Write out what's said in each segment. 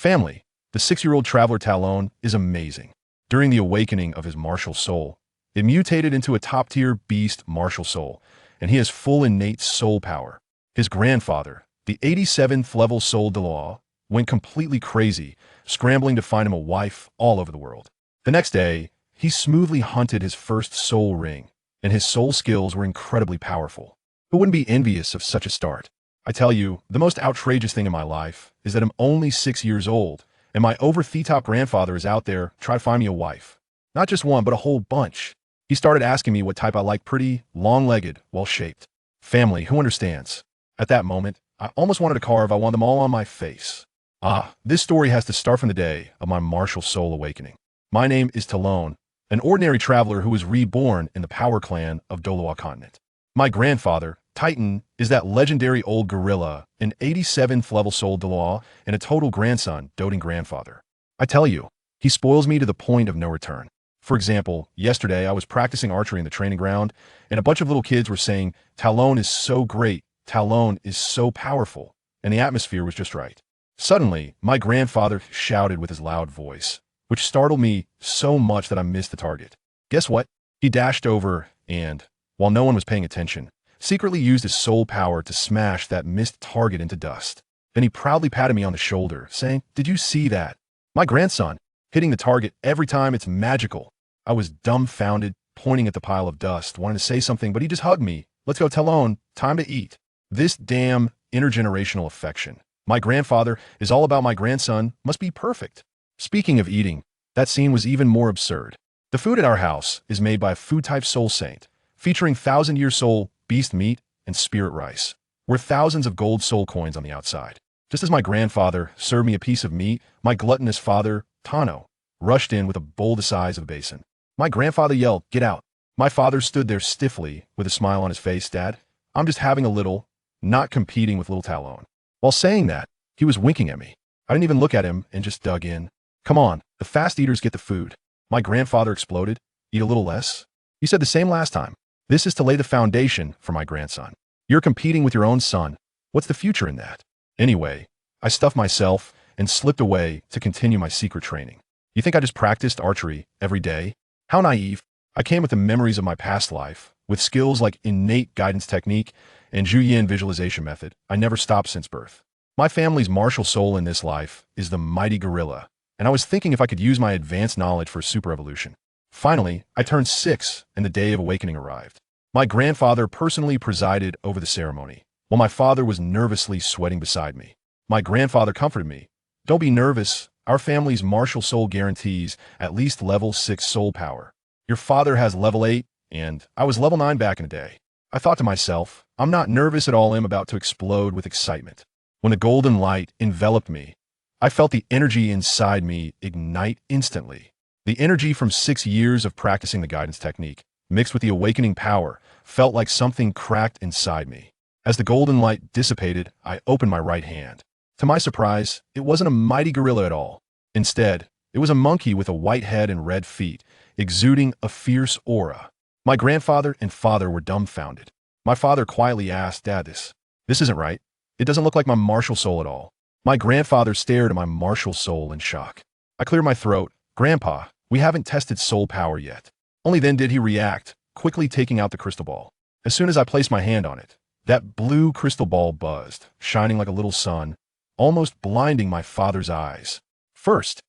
Family. The 6-year-old traveler Talon is amazing. During the awakening of his martial soul, it mutated into a top-tier beast martial soul, and he has full innate soul power. His grandfather, the 87th level soul Dalu, went completely crazy, scrambling to find him a wife all over the world. The next day, he smoothly hunted his first soul ring, and his soul skills were incredibly powerful. Who wouldn't be envious of such a start? I tell you, the most outrageous thing in my life is that I'm only 6 years old, and my over-the-top grandfather is out there trying to find me a wife. Not just one, but a whole bunch. He started asking me what type I like: pretty, long-legged, well-shaped. Family, who understands? At that moment, I almost wanted to carve I want them all on my face. This story has to start from the day of my martial soul awakening. My name is Talon, an ordinary traveler who was reborn in the power clan of Douluo continent. My grandfather, Titan, is that legendary old gorilla, an 87th level soul Dalu, and a total grandson, doting grandfather. I tell you, he spoils me to the point of no return. For example, yesterday I was practicing archery in the training ground, and a bunch of little kids were saying, "Talon is so great, Talon is so powerful," and the atmosphere was just right. Suddenly, my grandfather shouted with his loud voice, which startled me so much that I missed the target. Guess what? He dashed over and, while no one was paying attention, secretly used his soul power to smash that missed target into dust. Then he proudly patted me on the shoulder, saying, "Did you see that? My grandson, hitting the target every time, it's magical." I was dumbfounded, pointing at the pile of dust, wanting to say something, but he just hugged me. "Let's go, Talon, time to eat." This damn intergenerational affection. My grandfather is all about my grandson, must be perfect. Speaking of eating, that scene was even more absurd. The food at our house is made by a food-type soul saint, featuring 1,000-year soul, beast meat, and spirit rice, worth thousands of gold soul coins on the outside. Just as my grandfather served me a piece of meat, my gluttonous father, Tano, rushed in with a bowl the size of a basin. My grandfather yelled, "Get out." My father stood there stiffly with a smile on his face. "Dad, I'm just having a little, not competing with little Talon." While saying that, he was winking at me. I didn't even look at him and just dug in. "Come on, the fast eaters get the food." My grandfather exploded. "Eat a little less?" You said the same last time. This is to lay the foundation for my grandson. You're competing with your own son. What's the future in that? Anyway, I stuffed myself and slipped away to continue my secret training. You think I just practiced archery every day? How naive. I came with the memories of my past life, with skills like innate guidance technique and Juyin visualization method. I never stopped since birth. My family's martial soul in this life is the mighty gorilla, and I was thinking if I could use my advanced knowledge for super evolution. Finally, I turned 6 and the day of awakening arrived. My grandfather personally presided over the ceremony, while my father was nervously sweating beside me. My grandfather comforted me. "Don't be nervous. Our family's martial soul guarantees at least level 6 soul power. Your father has level 8, and I was level 9 back in the day." I thought to myself, I'm not nervous at all. I'm about to explode with excitement. When the golden light enveloped me, I felt the energy inside me ignite instantly. The energy from 6 years of practicing the guidance technique, mixed with the awakening power, felt like something cracked inside me. As the golden light dissipated, I opened my right hand. To my surprise, it wasn't a mighty gorilla at all. Instead, it was a monkey with a white head and red feet, exuding a fierce aura. My grandfather and father were dumbfounded. My father quietly asked, "Dad, this isn't right. It doesn't look like my martial soul at all." My grandfather stared at my martial soul in shock. I cleared my throat. "Grandpa, we haven't tested soul power yet." Only then did he react, quickly taking out the crystal ball. As soon as I placed my hand on it, that blue crystal ball buzzed, shining like a little sun, almost blinding my father's eyes. First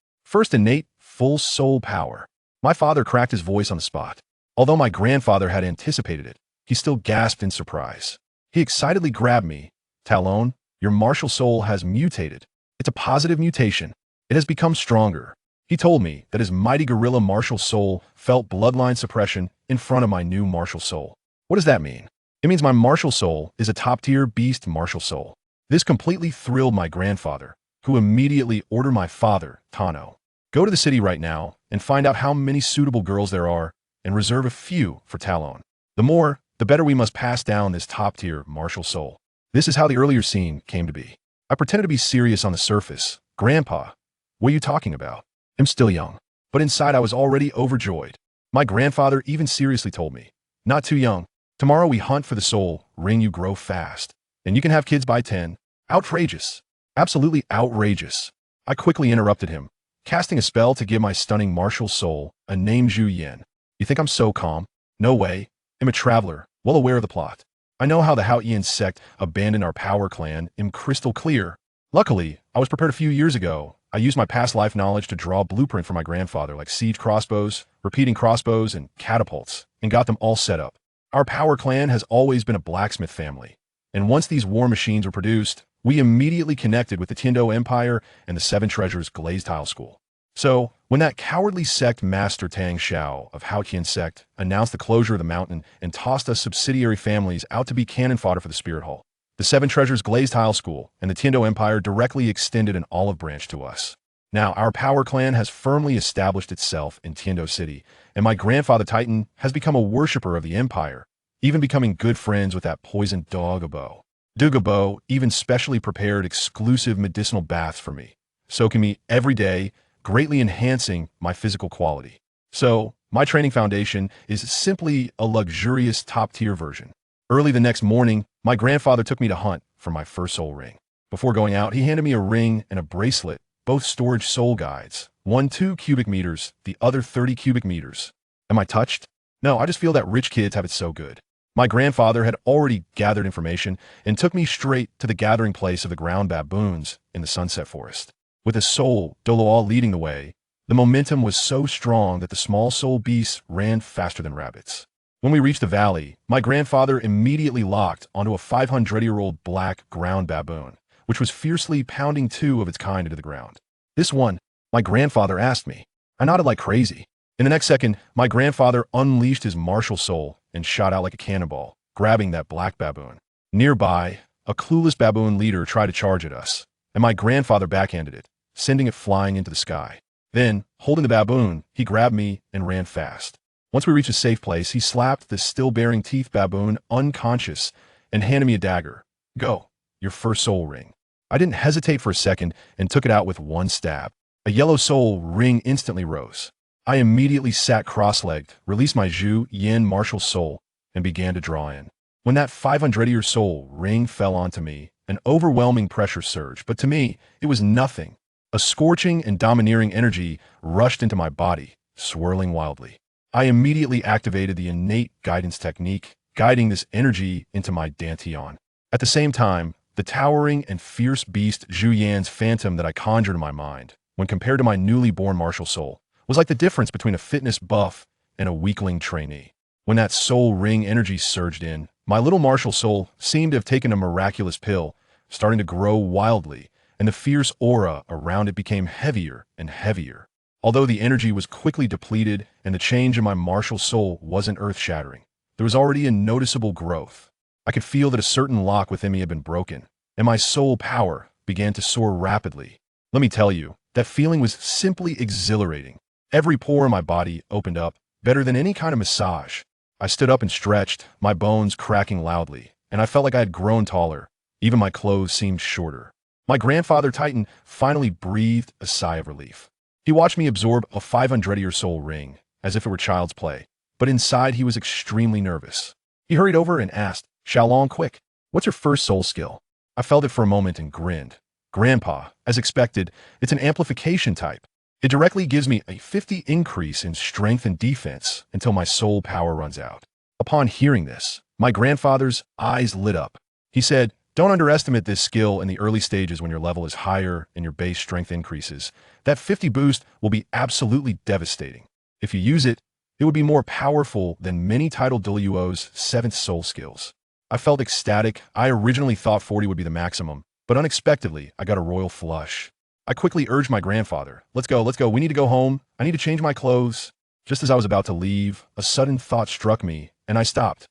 innate, full soul power. My father cracked his voice on the spot. Although my grandfather had anticipated it, he still gasped in surprise. He excitedly grabbed me. "Talon, your martial soul has mutated. It's a positive mutation. It has become stronger." He told me that his mighty gorilla martial soul felt bloodline suppression in front of my new martial soul. What does that mean? It means my martial soul is a top-tier beast martial soul. This completely thrilled my grandfather, who immediately ordered my father, Tano, "Go to the city right now and find out how many suitable girls there are and reserve a few for Talon. The more, the better we must pass down this top-tier martial soul." This is how the earlier scene came to be. I pretended to be serious on the surface. "Grandpa, what are you talking about? I'm still young." But inside I was already overjoyed. My grandfather even seriously told me, "Not too young. Tomorrow we hunt for the soul ring. You grow fast, and you can have kids by 10. Outrageous. Absolutely outrageous. I quickly interrupted him, casting a spell to give my stunning martial soul a name Zhu Yan. You think I'm so calm? No way. I'm a traveler, well aware of the plot. I know how the Haotian sect abandoned our power clan. I'm crystal clear. Luckily, I was prepared a few years ago. I used my past life knowledge to draw a blueprint for my grandfather, like siege crossbows, repeating crossbows, and catapults, and got them all set up. Our power clan has always been a blacksmith family, and once these war machines were produced, we immediately connected with the Tindo Empire and the Seven Treasures Glazed Tile School. So, when that cowardly sect master Tang Xiao of Haotian sect announced the closure of the mountain and tossed us subsidiary families out to be cannon fodder for the Spirit Hall, the Seven Treasures Glazed Tile School and the Tindo Empire directly extended an olive branch to us. Now, our power clan has firmly established itself in Tindo City, and my grandfather Titan has become a worshipper of the Empire, even becoming good friends with that poisoned Dogabo. Dugabo even specially prepared exclusive medicinal baths for me, soaking me every day, greatly enhancing my physical quality. So, my training foundation is simply a luxurious top-tier version. Early the next morning, my grandfather took me to hunt for my first soul ring. Before going out, he handed me a ring and a bracelet, both storage soul guides, one 2 cubic meters, the other 30 cubic meters. Am I touched? No, I just feel that rich kids have it so good. My grandfather had already gathered information and took me straight to the gathering place of the ground baboons in the Sunset Forest. With his soul, Douluo, leading the way, the momentum was so strong that the small soul beasts ran faster than rabbits. When we reached the valley, my grandfather immediately locked onto a 500-year-old black ground baboon, which was fiercely pounding 2 of its kind into the ground. This one, my grandfather asked me. I nodded like crazy. In the next second, my grandfather unleashed his martial soul and shot out like a cannonball, grabbing that black baboon. Nearby, a clueless baboon leader tried to charge at us, and my grandfather backhanded it, sending it flying into the sky. Then, holding the baboon, he grabbed me and ran fast. Once we reached a safe place, he slapped the still-bearing teeth baboon unconscious and handed me a dagger. Go, your first soul ring. I didn't hesitate for a second and took it out with one stab. A yellow soul ring instantly rose. I immediately sat cross-legged, released my Zhu Yin martial soul, and began to draw in. When that 500-year soul ring fell onto me, an overwhelming pressure surged, but to me, it was nothing. A scorching and domineering energy rushed into my body, swirling wildly. I immediately activated the innate guidance technique, guiding this energy into my dantian. At the same time, the towering and fierce beast Zhu Yan's phantom that I conjured in my mind, when compared to my newly born martial soul, was like the difference between a fitness buff and a weakling trainee. When that soul ring energy surged in, my little martial soul seemed to have taken a miraculous pill, starting to grow wildly, and the fierce aura around it became heavier and heavier. Although the energy was quickly depleted and the change in my martial soul wasn't earth-shattering, there was already a noticeable growth. I could feel that a certain lock within me had been broken, and my soul power began to soar rapidly. Let me tell you, that feeling was simply exhilarating. Every pore in my body opened up, better than any kind of massage. I stood up and stretched, my bones cracking loudly, and I felt like I had grown taller. Even my clothes seemed shorter. My grandfather Titan finally breathed a sigh of relief. He watched me absorb a 500-year soul ring, as if it were child's play, but inside he was extremely nervous. He hurried over and asked, Xiaolong, quick, what's your first soul skill? I felt it for a moment and grinned. Grandpa, as expected, it's an amplification type. It directly gives me a 50 increase in strength and defense until my soul power runs out. Upon hearing this, my grandfather's eyes lit up. He said, don't underestimate this skill in the early stages when your level is higher and your base strength increases. That 50 boost will be absolutely devastating. If you use it, it would be more powerful than many titled Douluo's 7th soul skills. I felt ecstatic. I originally thought 40 would be the maximum, but unexpectedly, I got a royal flush. I quickly urged my grandfather, let's go, we need to go home. I need to change my clothes. Just as I was about to leave, a sudden thought struck me, and I stopped.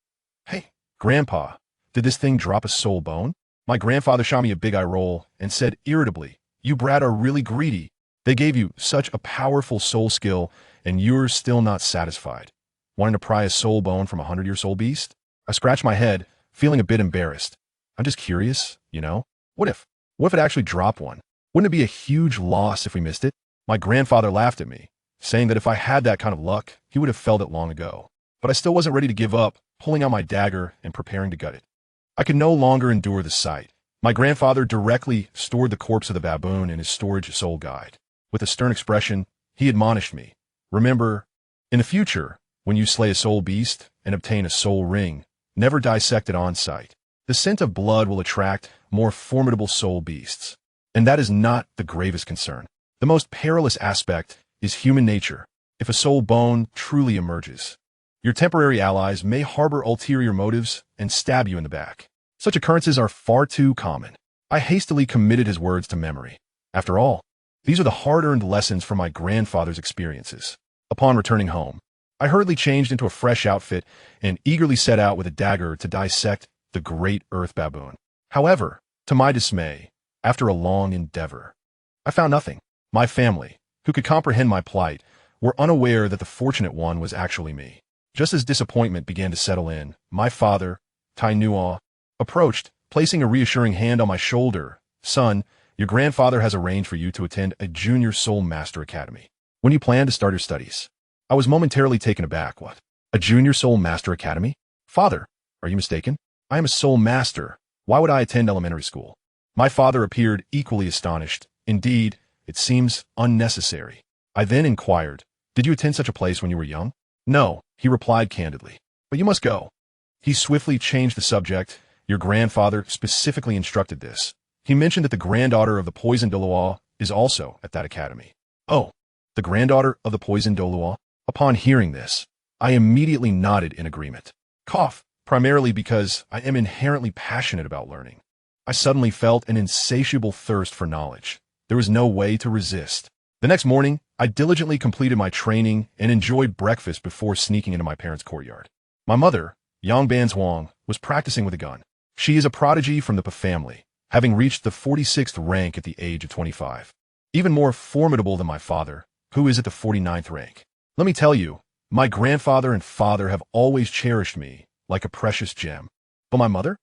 Hey, Grandpa, did this thing drop a soul bone? My grandfather shot me a big eye roll and said irritably, you brat are really greedy. They gave you such a powerful soul skill, and you're still not satisfied. Wanting to pry a soul bone from a 100-year soul beast? I scratched my head, feeling a bit embarrassed. I'm just curious, you know? What if it actually dropped one? Wouldn't it be a huge loss if we missed it? My grandfather laughed at me, saying that if I had that kind of luck, he would have felt it long ago. But I still wasn't ready to give up, pulling out my dagger and preparing to gut it. I could no longer endure the sight. My grandfather directly stored the corpse of the baboon in his storage soul guide. With a stern expression, he admonished me, "Remember, in the future, when you slay a soul beast and obtain a soul ring, never dissect it on sight. The scent of blood will attract more formidable soul beasts. And that is not the gravest concern. The most perilous aspect is human nature. If a soul bone truly emerges, your temporary allies may harbor ulterior motives and stab you in the back. Such occurrences are far too common." I hastily committed his words to memory. After all, these are the hard-earned lessons from my grandfather's experiences. Upon returning home, I hurriedly changed into a fresh outfit and eagerly set out with a dagger to dissect the great earth baboon. However, to my dismay, after a long endeavor, I found nothing. My family, who could comprehend my plight, were unaware that the fortunate one was actually me. Just as disappointment began to settle in, my father, TitanIs, approached, placing a reassuring hand on my shoulder. "Son, your grandfather has arranged for you to attend a junior soul master academy. When you plan to start your studies?" I was momentarily taken aback. "What? A junior soul master academy? Father, are you mistaken? I am a soul master. Why would I attend elementary school?" My father appeared equally astonished. "Indeed, it seems unnecessary." I then inquired, "Did you attend such a place when you were young?" "No," he replied candidly. "But you must go." He swiftly changed the subject. "Your grandfather specifically instructed this. He mentioned that the granddaughter of the poisoned Douluo is also at that academy." "Oh, the granddaughter of the poisoned Douluo?" Upon hearing this, I immediately nodded in agreement. Primarily because I am inherently passionate about learning. I suddenly felt an insatiable thirst for knowledge. There was no way to resist. The next morning, I diligently completed my training and enjoyed breakfast before sneaking into my parents' courtyard. My mother, Yang Banzhuang, was practicing with a gun. She is a prodigy from the Pa family, having reached the 46th rank at the age of 25. Even more formidable than my father, who is at the 49th rank. Let me tell you, my grandfather and father have always cherished me like a precious gem. But my mother?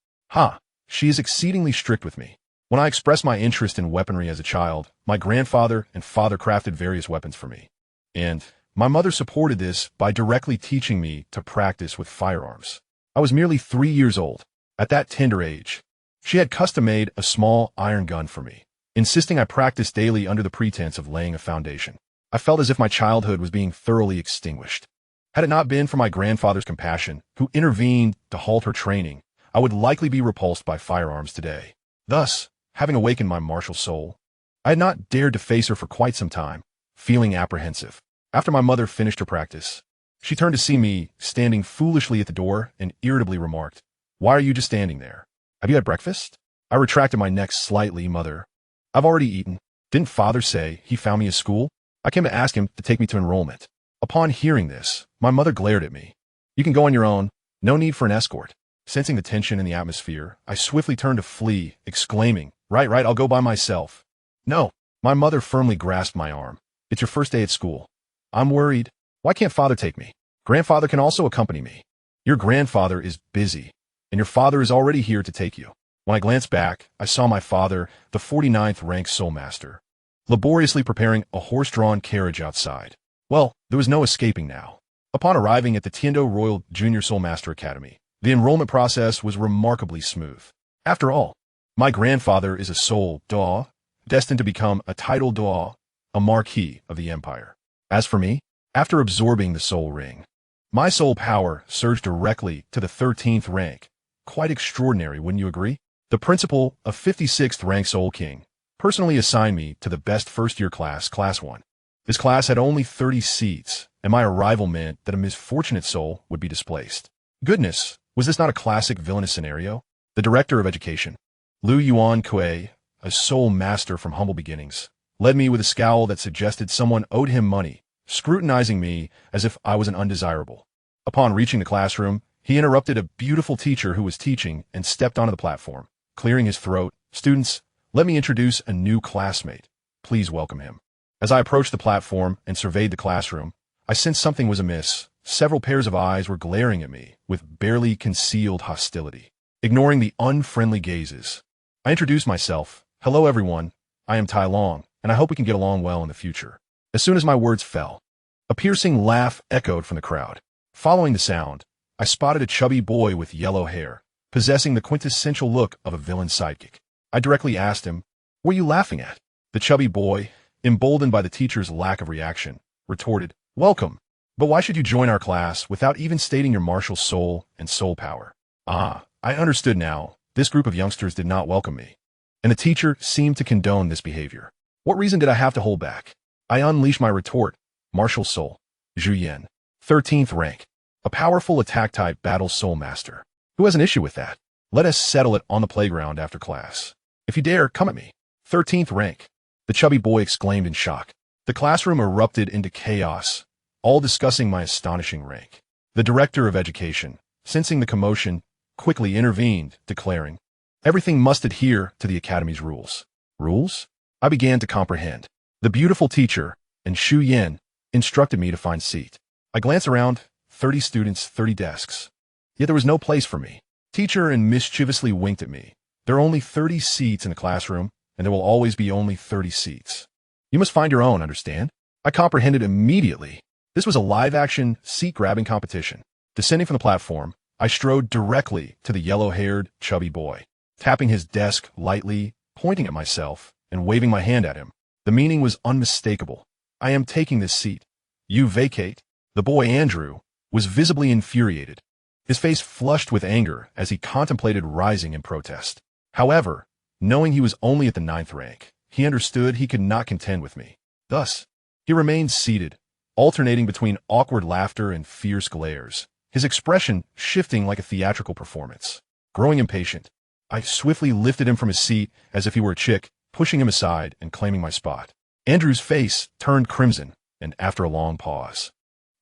She is exceedingly strict with me. When I expressed my interest in weaponry as a child, my grandfather and father crafted various weapons for me. And my mother supported this by directly teaching me to practice with firearms. I was merely 3 years old. At that tender age, she had custom-made a small iron gun for me, insisting I practice daily under the pretense of laying a foundation. I felt as if my childhood was being thoroughly extinguished. Had it not been for my grandfather's compassion, who intervened to halt her training, I would likely be repulsed by firearms today. Thus, having awakened my martial soul, I had not dared to face her for quite some time, feeling apprehensive. After my mother finished her practice, she turned to see me standing foolishly at the door and irritably remarked, "Why are you just standing there? Have you had breakfast?" I retracted my neck slightly. "Mother, I've already eaten. Didn't father say he found me a school? I came to ask him to take me to enrollment." Upon hearing this, my mother glared at me. "You can go on your own. No need for an escort." Sensing the tension in the atmosphere, I swiftly turned to flee, exclaiming, Right, I'll go by myself." "No." My mother firmly grasped my arm. "It's your first day at school. I'm worried. Why can't father take me? Grandfather can also accompany me." "Your grandfather is busy, and your father is already here to take you." When I glanced back, I saw my father, the 49th rank soul master, laboriously preparing a horse-drawn carriage outside. Well, there was no escaping now. Upon arriving at the Tiando Royal Junior Soul Master Academy, the enrollment process was remarkably smooth. After all, my grandfather is a soul Daw, destined to become a title Daw, a marquis of the empire. As for me, after absorbing the soul ring, my soul power surged directly to the 13th rank. Quite extraordinary, wouldn't you agree? The principal of 56th rank Soul King personally assigned me to the best first-year class, Class 1. This class had only 30 seats, and my arrival meant that a misfortunate soul would be displaced. Goodness, was this not a classic villainous scenario? The director of education, Liu Yuan Kuei, a soul master from humble beginnings, led me with a scowl that suggested someone owed him money, scrutinizing me as if I was an undesirable. Upon reaching the classroom, he interrupted a beautiful teacher who was teaching and stepped onto the platform, clearing his throat. "Students, let me introduce a new classmate. Please welcome him." As I approached the platform and surveyed the classroom, I sensed something was amiss. Several pairs of eyes were glaring at me with barely concealed hostility. Ignoring the unfriendly gazes, I introduced myself. "Hello everyone, I am Tai Long, and I hope we can get along well in the future." As soon as my words fell, a piercing laugh echoed from the crowd. Following the sound, I spotted a chubby boy with yellow hair, possessing the quintessential look of a villain sidekick. I directly asked him, "What are you laughing at?" The chubby boy, emboldened by the teacher's lack of reaction, retorted, "Welcome. But why should you join our class without even stating your martial soul and soul power?" Ah, I understood now. This group of youngsters did not welcome me. And the teacher seemed to condone this behavior. What reason did I have to hold back? I unleashed my retort, martial soul, Zhu Yan, 13th rank, a powerful attack-type battle soul master. Who has an issue with that? Let us settle it on the playground after class. If you dare, come at me. 13th rank, the chubby boy exclaimed in shock. The classroom erupted into chaos, all discussing my astonishing rank. The director of education, sensing the commotion, quickly intervened, declaring, "Everything must adhere to the academy's rules." Rules? I began to comprehend. The beautiful teacher, and Xu Yan, instructed me to find seat. I glanced around, 30 students, 30 desks. Yet there was no place for me. Teacher and mischievously winked at me. There are only 30 seats in the classroom, and there will always be only 30 seats. You must find your own, understand? I comprehended immediately. This was a live-action, seat-grabbing competition. Descending from the platform, I strode directly to the yellow-haired, chubby boy, tapping his desk lightly, pointing at myself, and waving my hand at him. The meaning was unmistakable. "I am taking this seat. You vacate." The boy, Andrew, was visibly infuriated. His face flushed with anger as he contemplated rising in protest. However, knowing he was only at the 9th rank, he understood he could not contend with me. Thus, he remained seated, alternating between awkward laughter and fierce glares, his expression shifting like a theatrical performance. Growing impatient, I swiftly lifted him from his seat as if he were a chick, pushing him aside and claiming my spot. Andrew's face turned crimson, and after a long pause,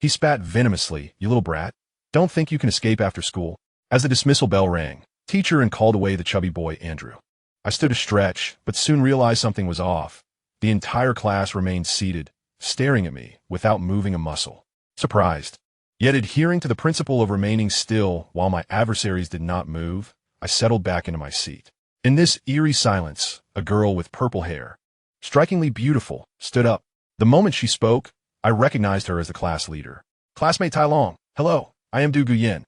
he spat venomously, "You little brat. Don't think you can escape after school." As the dismissal bell rang, teacher and called away the chubby boy, Andrew. I stood a stretch, but soon realized something was off. The entire class remained seated, staring at me without moving a muscle. Surprised, yet adhering to the principle of remaining still while my adversaries did not move, I settled back into my seat. In this eerie silence, a girl with purple hair, strikingly beautiful, stood up. The moment she spoke, I recognized her as the class leader. "Classmate Tai Long, hello, I am Du Guyen.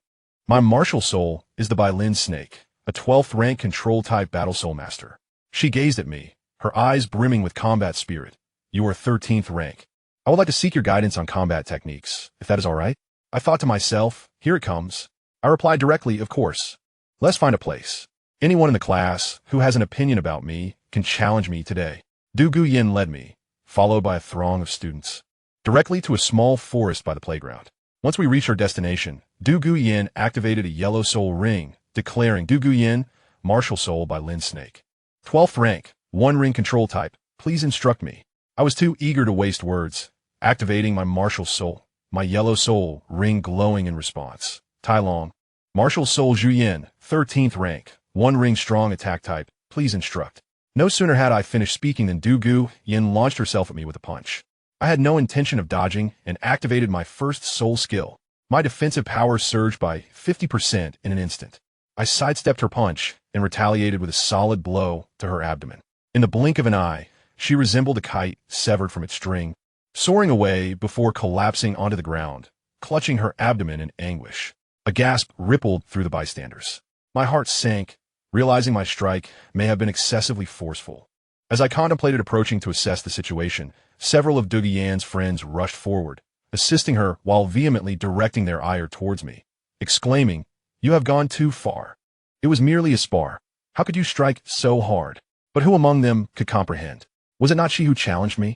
My martial soul is the Bai Lin Snake, a 12th rank control-type battle soul master." She gazed at me, her eyes brimming with combat spirit. "You are 13th rank. I would like to seek your guidance on combat techniques, if that is all right." I thought to myself, here it comes. I replied directly, "Of course. Let's find a place. Anyone in the class who has an opinion about me can challenge me today." Du Guyen led me, followed by a throng of students, directly to a small forest by the playground. Once we reached our destination, Du Guyen activated a yellow soul ring, declaring, "Du Guyen, martial soul by Lin Snake. 12th rank, 1 ring control type. Please instruct me." I was too eager to waste words, activating my martial soul, my yellow soul ring glowing in response. "Tai Long, martial soul Zhu Yan, 13th rank, 1 ring strong attack type. Please instruct." No sooner had I finished speaking than Du Guyen launched herself at me with a punch. I had no intention of dodging and activated my first soul skill. My defensive power surged by 50% in an instant. I sidestepped her punch and retaliated with a solid blow to her abdomen. In the blink of an eye, she resembled a kite severed from its string, soaring away before collapsing onto the ground, clutching her abdomen in anguish. A gasp rippled through the bystanders. My heart sank, realizing my strike may have been excessively forceful. As I contemplated approaching to assess the situation, several of Du Guyen's friends rushed forward, assisting her while vehemently directing their ire towards me, exclaiming, "You have gone too far. It was merely a spar. How could you strike so hard?" But who among them could comprehend? Was it not she who challenged me?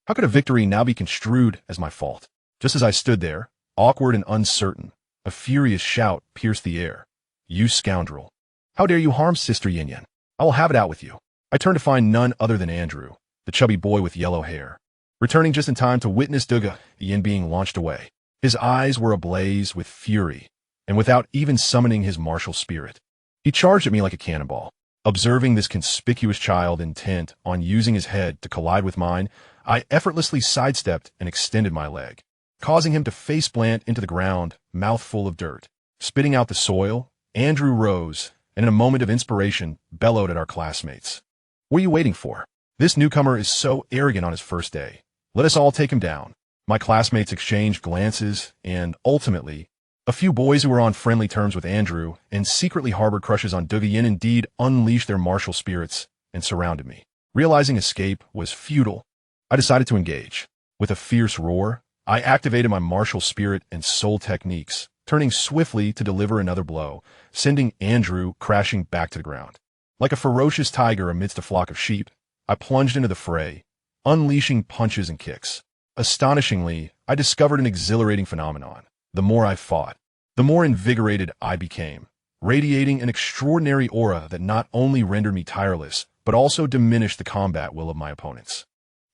How could a victory now be construed as my fault? Just as I stood there, awkward and uncertain, a furious shout pierced the air. "You scoundrel! How dare you harm Sister Yin Yin? I will have it out with you." I turned to find none other than Andrew, the chubby boy with yellow hair, returning just in time to witness Du Guyen being launched away. His eyes were ablaze with fury, and without even summoning his martial spirit, he charged at me like a cannonball. Observing this conspicuous child intent on using his head to collide with mine, I effortlessly sidestepped and extended my leg, causing him to face plant into the ground, mouth full of dirt. Spitting out the soil, Andrew rose, and in a moment of inspiration, bellowed at our classmates. "What are you waiting for? This newcomer is so arrogant on his first day. Let us all take him down." My classmates exchanged glances, and ultimately, A few boys who were on friendly terms with Andrew and secretly harbored crushes on Douluo indeed unleashed their martial spirits and surrounded me. Realizing escape was futile, I decided to engage. With a fierce roar, I activated my martial spirit and soul techniques, turning swiftly to deliver another blow, sending Andrew crashing back to the ground. Like a ferocious tiger amidst a flock of sheep, I plunged into the fray, unleashing punches and kicks. Astonishingly, I discovered an exhilarating phenomenon. The more I fought, the more invigorated I became, radiating an extraordinary aura that not only rendered me tireless, but also diminished the combat will of my opponents.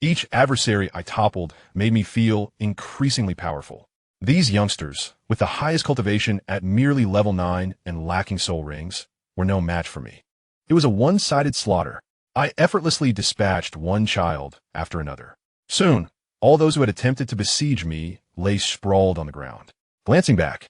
Each adversary I toppled made me feel increasingly powerful. These youngsters, with the highest cultivation at merely level 9 and lacking soul rings, were no match for me. It was a one-sided slaughter. I effortlessly dispatched one child after another. Soon, all those who had attempted to besiege me lay sprawled on the ground. Glancing back,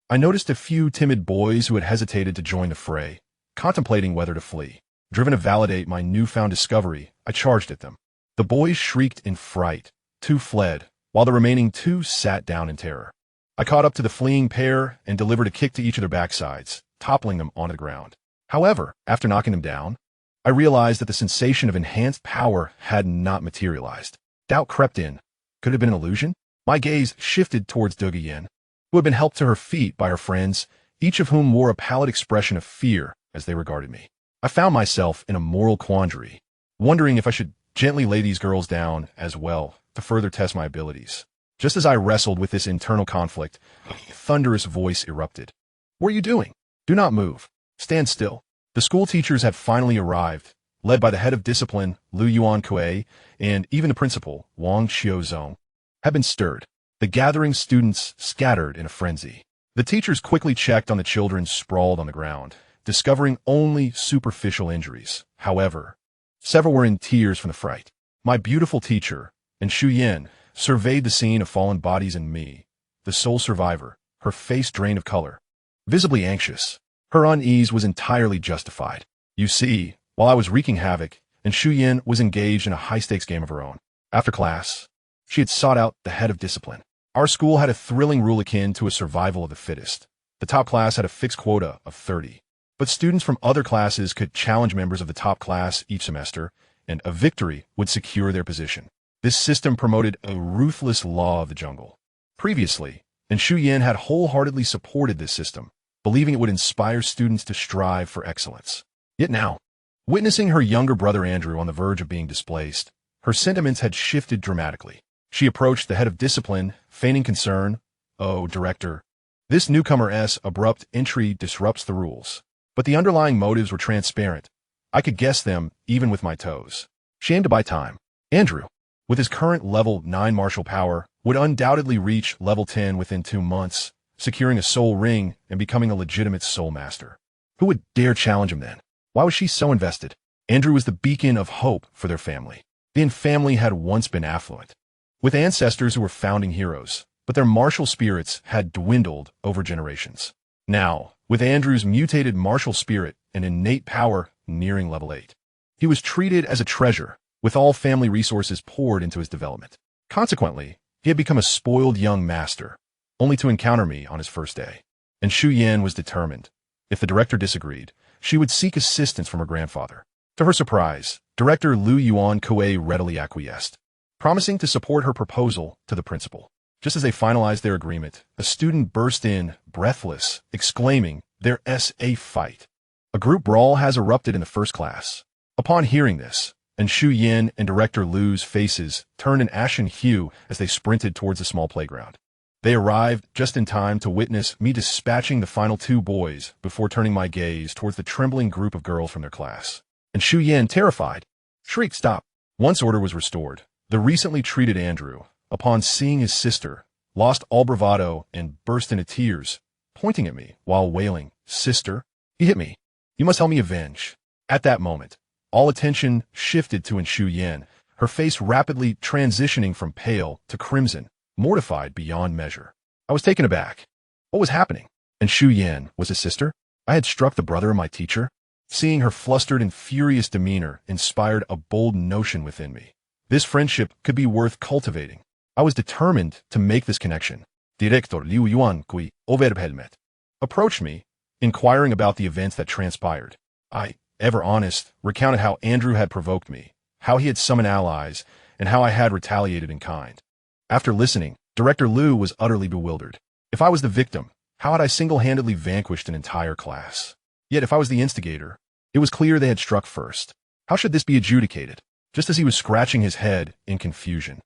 I noticed a few timid boys who had hesitated to join the fray, contemplating whether to flee. Driven to validate my newfound discovery, I charged at them. The boys shrieked in fright. 2 fled, while the remaining 2 sat down in terror. I caught up to the fleeing pair and delivered a kick to each of their backsides, toppling them onto the ground. However, after knocking them down, I realized that the sensation of enhanced power had not materialized. Doubt crept in. Could it have been an illusion? My gaze shifted towards Douluo, who had been helped to her feet by her friends, each of whom wore a pallid expression of fear as they regarded me. I found myself in a moral quandary, wondering if I should gently lay these girls down as well to further test my abilities. Just as I wrestled with this internal conflict, a thunderous voice erupted. "What are you doing? Do not move. Stand still." The school teachers had finally arrived, led by the head of discipline, Lu Yuan Kuei, and even the principal, Wang Xiuzong, had been stirred. The gathering students scattered in a frenzy. The teachers quickly checked on the children sprawled on the ground, discovering only superficial injuries. However, several were in tears from the fright. My beautiful teacher, and Shu Yin, surveyed the scene of fallen bodies and me, the sole survivor, her face drained of color. Visibly anxious, her unease was entirely justified. You see, while I was wreaking havoc, and Shu Yin was engaged in a high-stakes game of her own. After class, she had sought out the head of discipline. Our school had a thrilling rule akin to a survival of the fittest. The top class had a fixed quota of 30. But students from other classes could challenge members of the top class each semester, and a victory would secure their position. This system promoted a ruthless law of the jungle. Previously, and Shu Yin had wholeheartedly supported this system, believing it would inspire students to strive for excellence. Yet now, witnessing her younger brother Andrew on the verge of being displaced, her sentiments had shifted dramatically. She approached the head of discipline, feigning concern. "Oh, director, this newcomer's abrupt entry disrupts the rules." But the underlying motives were transparent. I could guess them even with my toes. She aimed to buy time. Andrew, with his current level 9 martial power, would undoubtedly reach level 10 within 2 months, securing a soul ring and becoming a legitimate soul master. Who would dare challenge him then? Why was she so invested? Andrew was the beacon of hope for their family. The Yin family had once been affluent, with ancestors who were founding heroes, but their martial spirits had dwindled over generations. Now, with Andrew's mutated martial spirit and innate power nearing level 8, he was treated as a treasure, with all family resources poured into his development. Consequently, he had become a spoiled young master, only to encounter me on his first day. And Shu Yin was determined. If the director disagreed, she would seek assistance from her grandfather. To her surprise, Director Lu Yuan Kuei readily acquiesced, promising to support her proposal to the principal. Just as they finalized their agreement, a student burst in, breathless, exclaiming, "There's a fight. A group brawl has erupted in the first class." Upon hearing this, and Shu Yin and Director Lu's faces turned an ashen hue as they sprinted towards the small playground. They arrived just in time to witness me dispatching the final 2 boys before turning my gaze towards the trembling group of girls from their class. And Shu Yin, terrified, shrieked, "Stop." Once order was restored, the recently treated Andrew, upon seeing his sister, lost all bravado and burst into tears, pointing at me while wailing, "Sister, he hit me. You must help me avenge." At that moment, all attention shifted to Shu Yin, her face rapidly transitioning from pale to crimson, mortified beyond measure. I was taken aback. What was happening? And Shu Yin was his sister? I had struck the brother of my teacher? Seeing her flustered and furious demeanor inspired a bold notion within me. This friendship could be worth cultivating. I was determined to make this connection. Director Liu Yuan Kui Overhelmet approached me, inquiring about the events that transpired. I, ever honest, recounted how Andrew had provoked me, how he had summoned allies, and how I had retaliated in kind. After listening, Director Liu was utterly bewildered. If I was the victim, how had I single-handedly vanquished an entire class? Yet if I was the instigator, it was clear they had struck first. How should this be adjudicated? Just as he was scratching his head in confusion,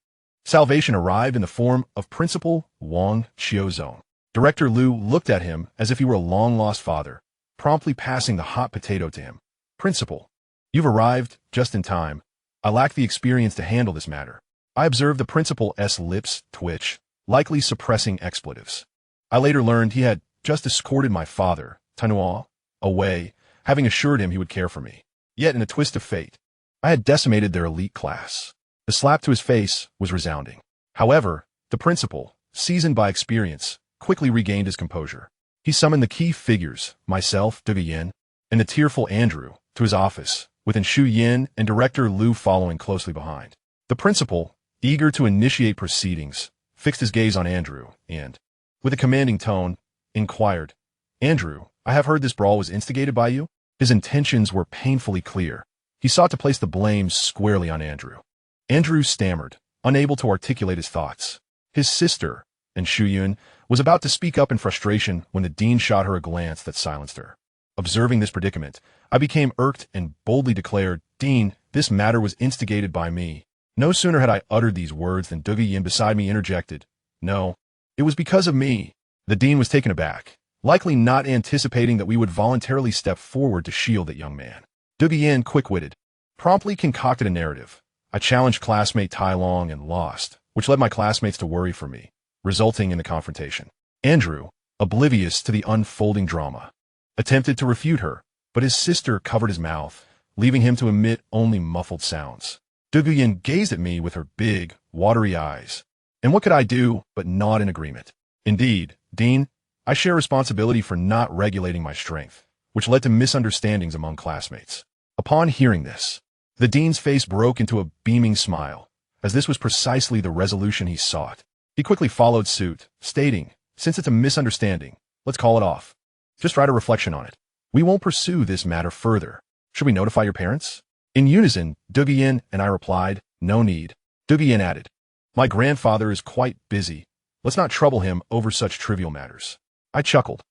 salvation arrived in the form of Principal Wang Qiuzong. Director Liu looked at him as if he were a long-lost father, promptly passing the hot potato to him. Principal, you've arrived just in time. I lack the experience to handle this matter. I observed the principal's lips twitch, likely suppressing expletives. I later learned he had just escorted my father, TitanIs, away, having assured him he would care for me. Yet in a twist of fate, I had decimated their elite class. The slap to his face was resounding. However, the principal, seasoned by experience, quickly regained his composure. He summoned the key figures, myself, Dalu Yin, and the tearful Andrew, to his office, with Shu Yin and Director Liu following closely behind. The principal, eager to initiate proceedings, fixed his gaze on Andrew and, with a commanding tone, inquired, Andrew, I have heard this brawl was instigated by you? His intentions were painfully clear. He sought to place the blame squarely on Andrew. Andrew stammered, unable to articulate his thoughts. His sister, Shu Yin, was about to speak up in frustration when the dean shot her a glance that silenced her. Observing this predicament, I became irked and boldly declared, Dean, this matter was instigated by me. No sooner had I uttered these words than Dalu Yin beside me interjected, No, it was because of me. The dean was taken aback, likely not anticipating that we would voluntarily step forward to shield that young man. Dalu Yin, quick-witted, promptly concocted a narrative. I challenged classmate Tai Long and lost, which led my classmates to worry for me, resulting in the confrontation. Andrew, oblivious to the unfolding drama, attempted to refute her, but his sister covered his mouth, leaving him to emit only muffled sounds. Dalu Yin gazed at me with her big, watery eyes. And what could I do but nod in agreement? Indeed, Dean, I share responsibility for not regulating my strength, which led to misunderstandings among classmates. Upon hearing this, the dean's face broke into a beaming smile, as this was precisely the resolution he sought. He quickly followed suit, stating, Since it's a misunderstanding, let's call it off. Just write a reflection on it. We won't pursue this matter further. Should we notify your parents? In unison, Dalu Yin and I replied, No need. Dalu Yin added, My grandfather is quite busy. Let's not trouble him over such trivial matters. I chuckled.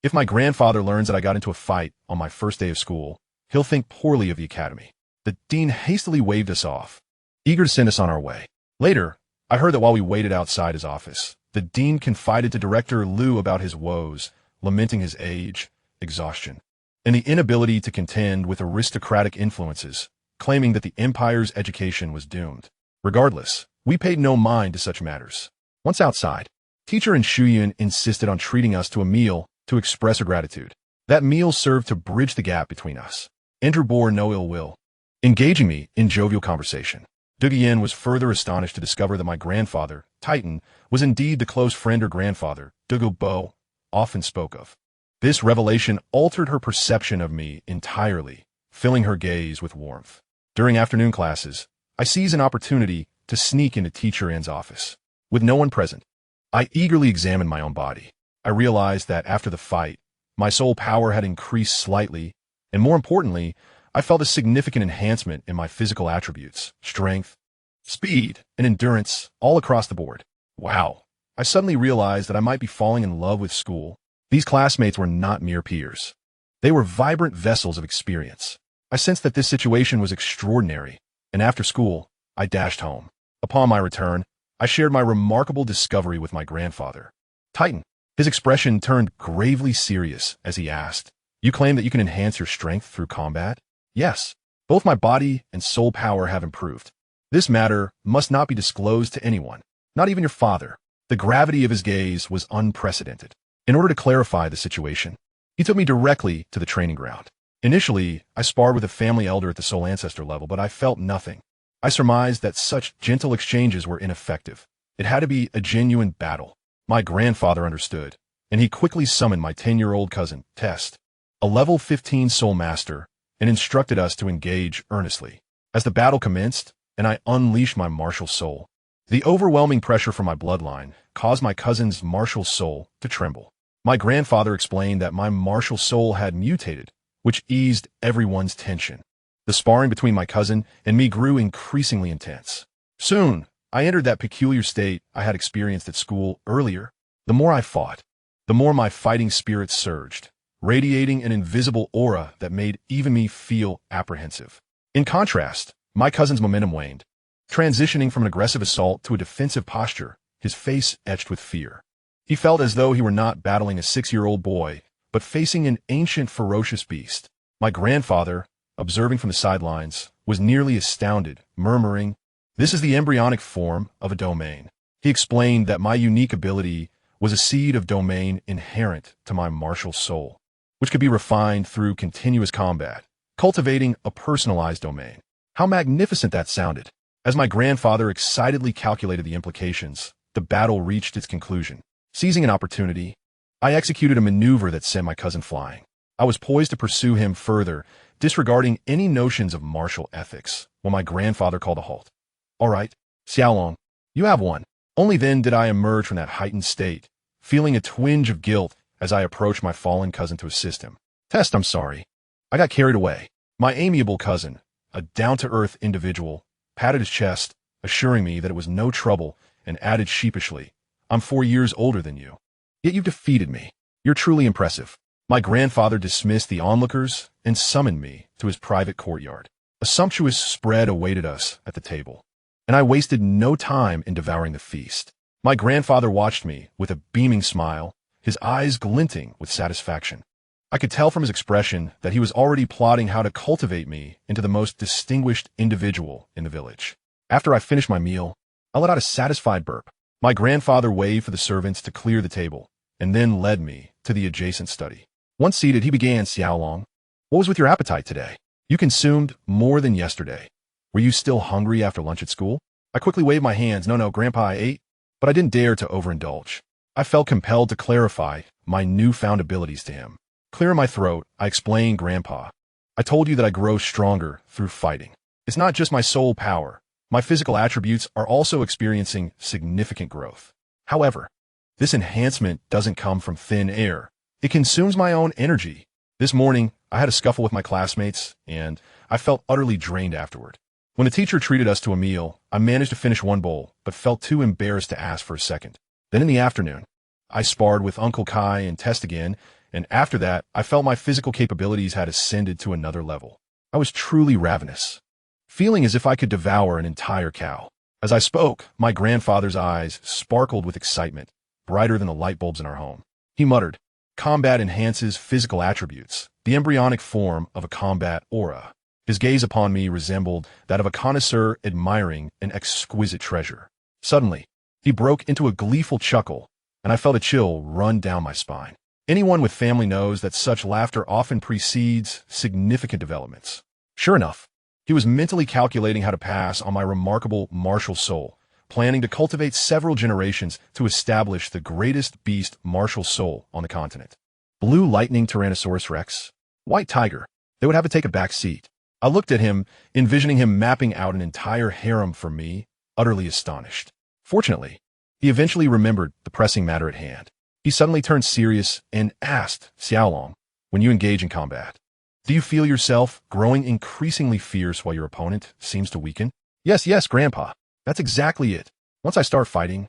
If my grandfather learns that I got into a fight on my first day of school, he'll think poorly of the academy. The dean hastily waved us off, eager to send us on our way. Later, I heard that while we waited outside his office, the dean confided to Director Liu about his woes, lamenting his age, exhaustion, and the inability to contend with aristocratic influences, claiming that the empire's education was doomed. Regardless, we paid no mind to such matters. Once outside, teacher Shu Yin insisted on treating us to a meal to express her gratitude. That meal served to bridge the gap between us. Andrew bore no ill will, engaging me in jovial conversation. Dalu Yin was further astonished to discover that my grandfather, Titan, was indeed the close friend her grandfather, Douluo, often spoke of. This revelation altered her perception of me entirely, filling her gaze with warmth. During afternoon classes, I seized an opportunity to sneak into Teacher An's office. With no one present, I eagerly examined my own body. I realized that after the fight, my soul power had increased slightly, and more importantly, I felt a significant enhancement in my physical attributes, strength, speed, and endurance, all across the board. Wow! I suddenly realized that I might be falling in love with school. These classmates were not mere peers. They were vibrant vessels of experience. I sensed that this situation was extraordinary, and after school, I dashed home. Upon my return, I shared my remarkable discovery with my grandfather, Titan. His expression turned gravely serious as he asked, You claim that you can enhance your strength through combat? Yes. Both my body and soul power have improved. This matter must not be disclosed to anyone, not even your father. The gravity of his gaze was unprecedented. In order to clarify the situation, he took me directly to the training ground. Initially, I sparred with a family elder at the soul ancestor level, but I felt nothing. I surmised that such gentle exchanges were ineffective. It had to be a genuine battle. My grandfather understood, and he quickly summoned my 10-year-old cousin, Test, a level 15 soul master, and instructed us to engage earnestly. As the battle commenced, and I unleashed my martial soul, The overwhelming pressure from my bloodline caused my cousin's martial soul to tremble. My grandfather explained that my martial soul had mutated, which eased everyone's tension. The sparring between my cousin and me grew increasingly intense. Soon, I entered that peculiar state I had experienced at school earlier. The more I fought, the more my fighting spirit surged, radiating an invisible aura that made even me feel apprehensive. In contrast, my cousin's momentum waned, transitioning from an aggressive assault to a defensive posture, his face etched with fear. He felt as though he were not battling a 6-year-old boy, but facing an ancient, ferocious beast. My grandfather, observing from the sidelines, was nearly astounded, murmuring, "This is the embryonic form of a domain." He explained that my unique ability was a seed of domain inherent to my martial soul, which could be refined through continuous combat, cultivating a personalized domain. How magnificent that sounded! As my grandfather excitedly calculated the implications, the battle reached its conclusion. Seizing an opportunity, I executed a maneuver that sent my cousin flying. I was poised to pursue him further, disregarding any notions of martial ethics, when my grandfather called a halt. "All right, Xiaolong, you have one." Only then did I emerge from that heightened state, feeling a twinge of guilt as I approached my fallen cousin to assist him. I'm sorry. I got carried away." My amiable cousin, a down-to-earth individual, patted his chest, assuring me that it was no trouble, and added sheepishly, "I'm 4 years older than you. Yet you've defeated me. You're truly impressive." My grandfather dismissed the onlookers and summoned me to his private courtyard. A sumptuous spread awaited us at the table, and I wasted no time in devouring the feast. My grandfather watched me with a beaming smile, his eyes glinting with satisfaction. I could tell from his expression that he was already plotting how to cultivate me into the most distinguished individual in the village. After I finished my meal, I let out a satisfied burp. My grandfather waved for the servants to clear the table, and then led me to the adjacent study. Once seated, he began, "Xiaolong, what was with your appetite today? You consumed more than yesterday. Were you still hungry after lunch at school?" I quickly waved my hands. No, Grandpa, I ate, but I didn't dare to overindulge. I felt compelled to clarify my newfound abilities to him. Clearing my throat, I explained, "Grandpa, I told you that I grow stronger through fighting. It's not just my soul power. My physical attributes are also experiencing significant growth. However, this enhancement doesn't come from thin air. It consumes my own energy. This morning, I had a scuffle with my classmates, and I felt utterly drained afterward. When the teacher treated us to a meal, I managed to finish one bowl, but felt too embarrassed to ask for a second. Then in the afternoon, I sparred with Uncle Kai and Test again, and after that, I felt my physical capabilities had ascended to another level. I was truly ravenous, feeling as if I could devour an entire cow. As I spoke, my grandfather's eyes sparkled with excitement, brighter than the light bulbs in our home. He muttered, "Combat enhances physical attributes, the embryonic form of a combat aura." His gaze upon me resembled that of a connoisseur admiring an exquisite treasure. Suddenly, he broke into a gleeful chuckle, and I felt a chill run down my spine. Anyone with family knows that such laughter often precedes significant developments. Sure enough, he was mentally calculating how to pass on my remarkable martial soul, planning to cultivate several generations to establish the greatest beast martial soul on the continent. Blue lightning Tyrannosaurus Rex, white tiger, they would have to take a back seat. I looked at him, envisioning him mapping out an entire harem for me, utterly astonished. Fortunately, he eventually remembered the pressing matter at hand. He suddenly turned serious and asked, "Xiaolong, when you engage in combat, do you feel yourself growing increasingly fierce while your opponent seems to weaken?" Yes, Grandpa. That's exactly it. Once I start fighting,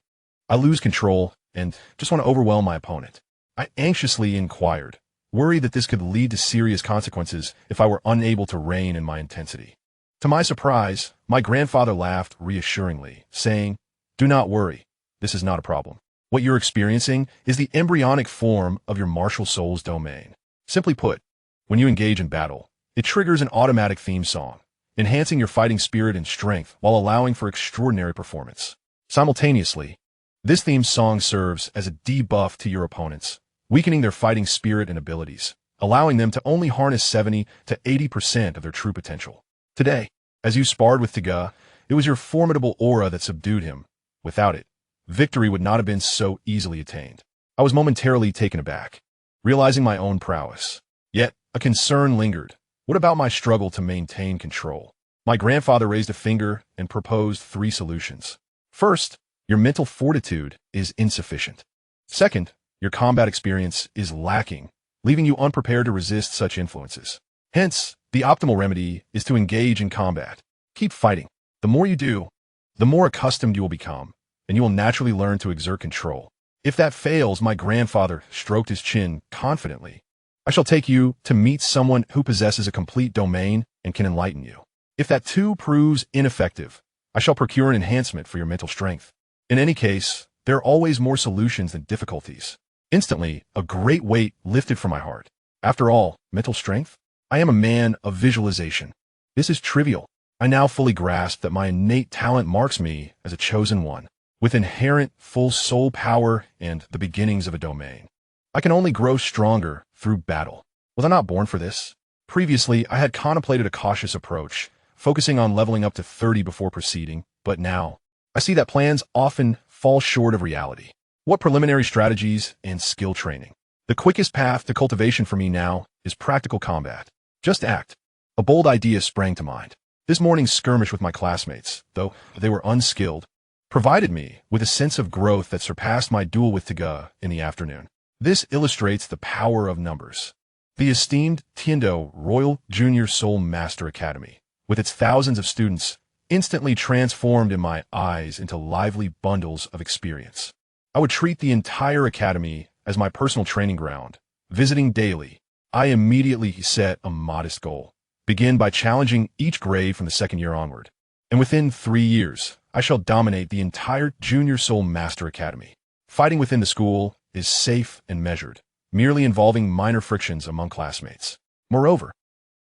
I lose control and just want to overwhelm my opponent. I anxiously inquired, worried that this could lead to serious consequences if I were unable to rein in my intensity. To my surprise, my grandfather laughed reassuringly, saying, "Do not worry. This is not a problem. What you're experiencing is the embryonic form of your martial soul's domain. Simply put, when you engage in battle, it triggers an automatic theme song, enhancing your fighting spirit and strength while allowing for extraordinary performance. Simultaneously, this theme song serves as a debuff to your opponents, weakening their fighting spirit and abilities, allowing them to only harness 70 to 80% of their true potential. Today, as you sparred with Tiga, it was your formidable aura that subdued him. Without it, victory would not have been so easily attained." I was momentarily taken aback, realizing my own prowess. Yet, a concern lingered. What about my struggle to maintain control? My grandfather raised a finger and proposed 3 solutions. First, your mental fortitude is insufficient. Second, your combat experience is lacking, leaving you unprepared to resist such influences. Hence, the optimal remedy is to engage in combat. Keep fighting. The more you do, the more accustomed you will become, and you will naturally learn to exert control. If that fails, my grandfather stroked his chin confidently. I shall take you to meet someone who possesses a complete domain and can enlighten you. If that too proves ineffective, I shall procure an enhancement for your mental strength. In any case, there are always more solutions than difficulties. Instantly, a great weight lifted from my heart. After all, mental strength? I am a man of visualization. This is trivial. I now fully grasp that my innate talent marks me as a chosen one, with inherent full soul power and the beginnings of a domain. I can only grow stronger through battle. Was I not born for this? Previously, I had contemplated a cautious approach, focusing on leveling up to 30 before proceeding, but now, I see that plans often fall short of reality. What preliminary strategies and skill training? The quickest path to cultivation for me now is practical combat. Just act. A bold idea sprang to mind. This morning's skirmish with my classmates, though they were unskilled, provided me with a sense of growth that surpassed my duel with Tiga in the afternoon. This illustrates the power of numbers. The esteemed Tiendo Royal Junior Soul Master Academy, with its thousands of students, instantly transformed in my eyes into lively bundles of experience. I would treat the entire academy as my personal training ground, visiting daily. I immediately set a modest goal. Begin by challenging each grade from the second year onward. And within 3 years, I shall dominate the entire Junior Soul Master Academy. Fighting within the school is safe and measured, merely involving minor frictions among classmates. Moreover,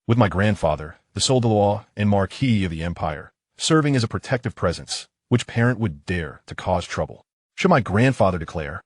with my grandfather, the Soul Douluo and Marquis of the Empire, serving as a protective presence, which parent would dare to cause trouble? Should my grandfather declare,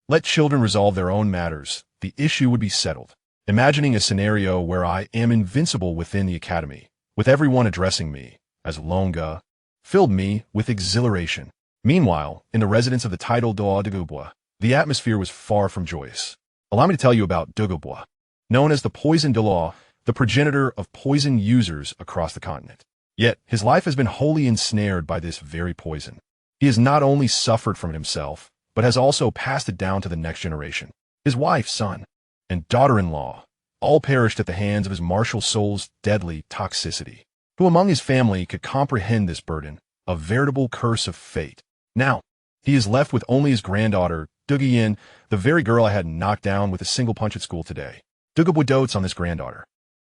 "Let children resolve their own matters," the issue would be settled. Imagining a scenario where I am invincible within the academy, with everyone addressing me as Longa, filled me with exhilaration. Meanwhile, in the residence of the titled Doa de Gubwa, the atmosphere was far from joyous. Allow me to tell you about Dugubwa, known as the Poison Douluo, the progenitor of poison users across the continent. Yet, his life has been wholly ensnared by this very poison. He has not only suffered from it himself, but has also passed it down to the next generation. His wife, son, and daughter-in-law all perished at the hands of his martial soul's deadly toxicity. Who among his family could comprehend this burden, a veritable curse of fate? Now, he is left with only his granddaughter, Dugiyin, the very girl I had knocked down with a single punch at school today. Dugubwa dotes on this granddaughter,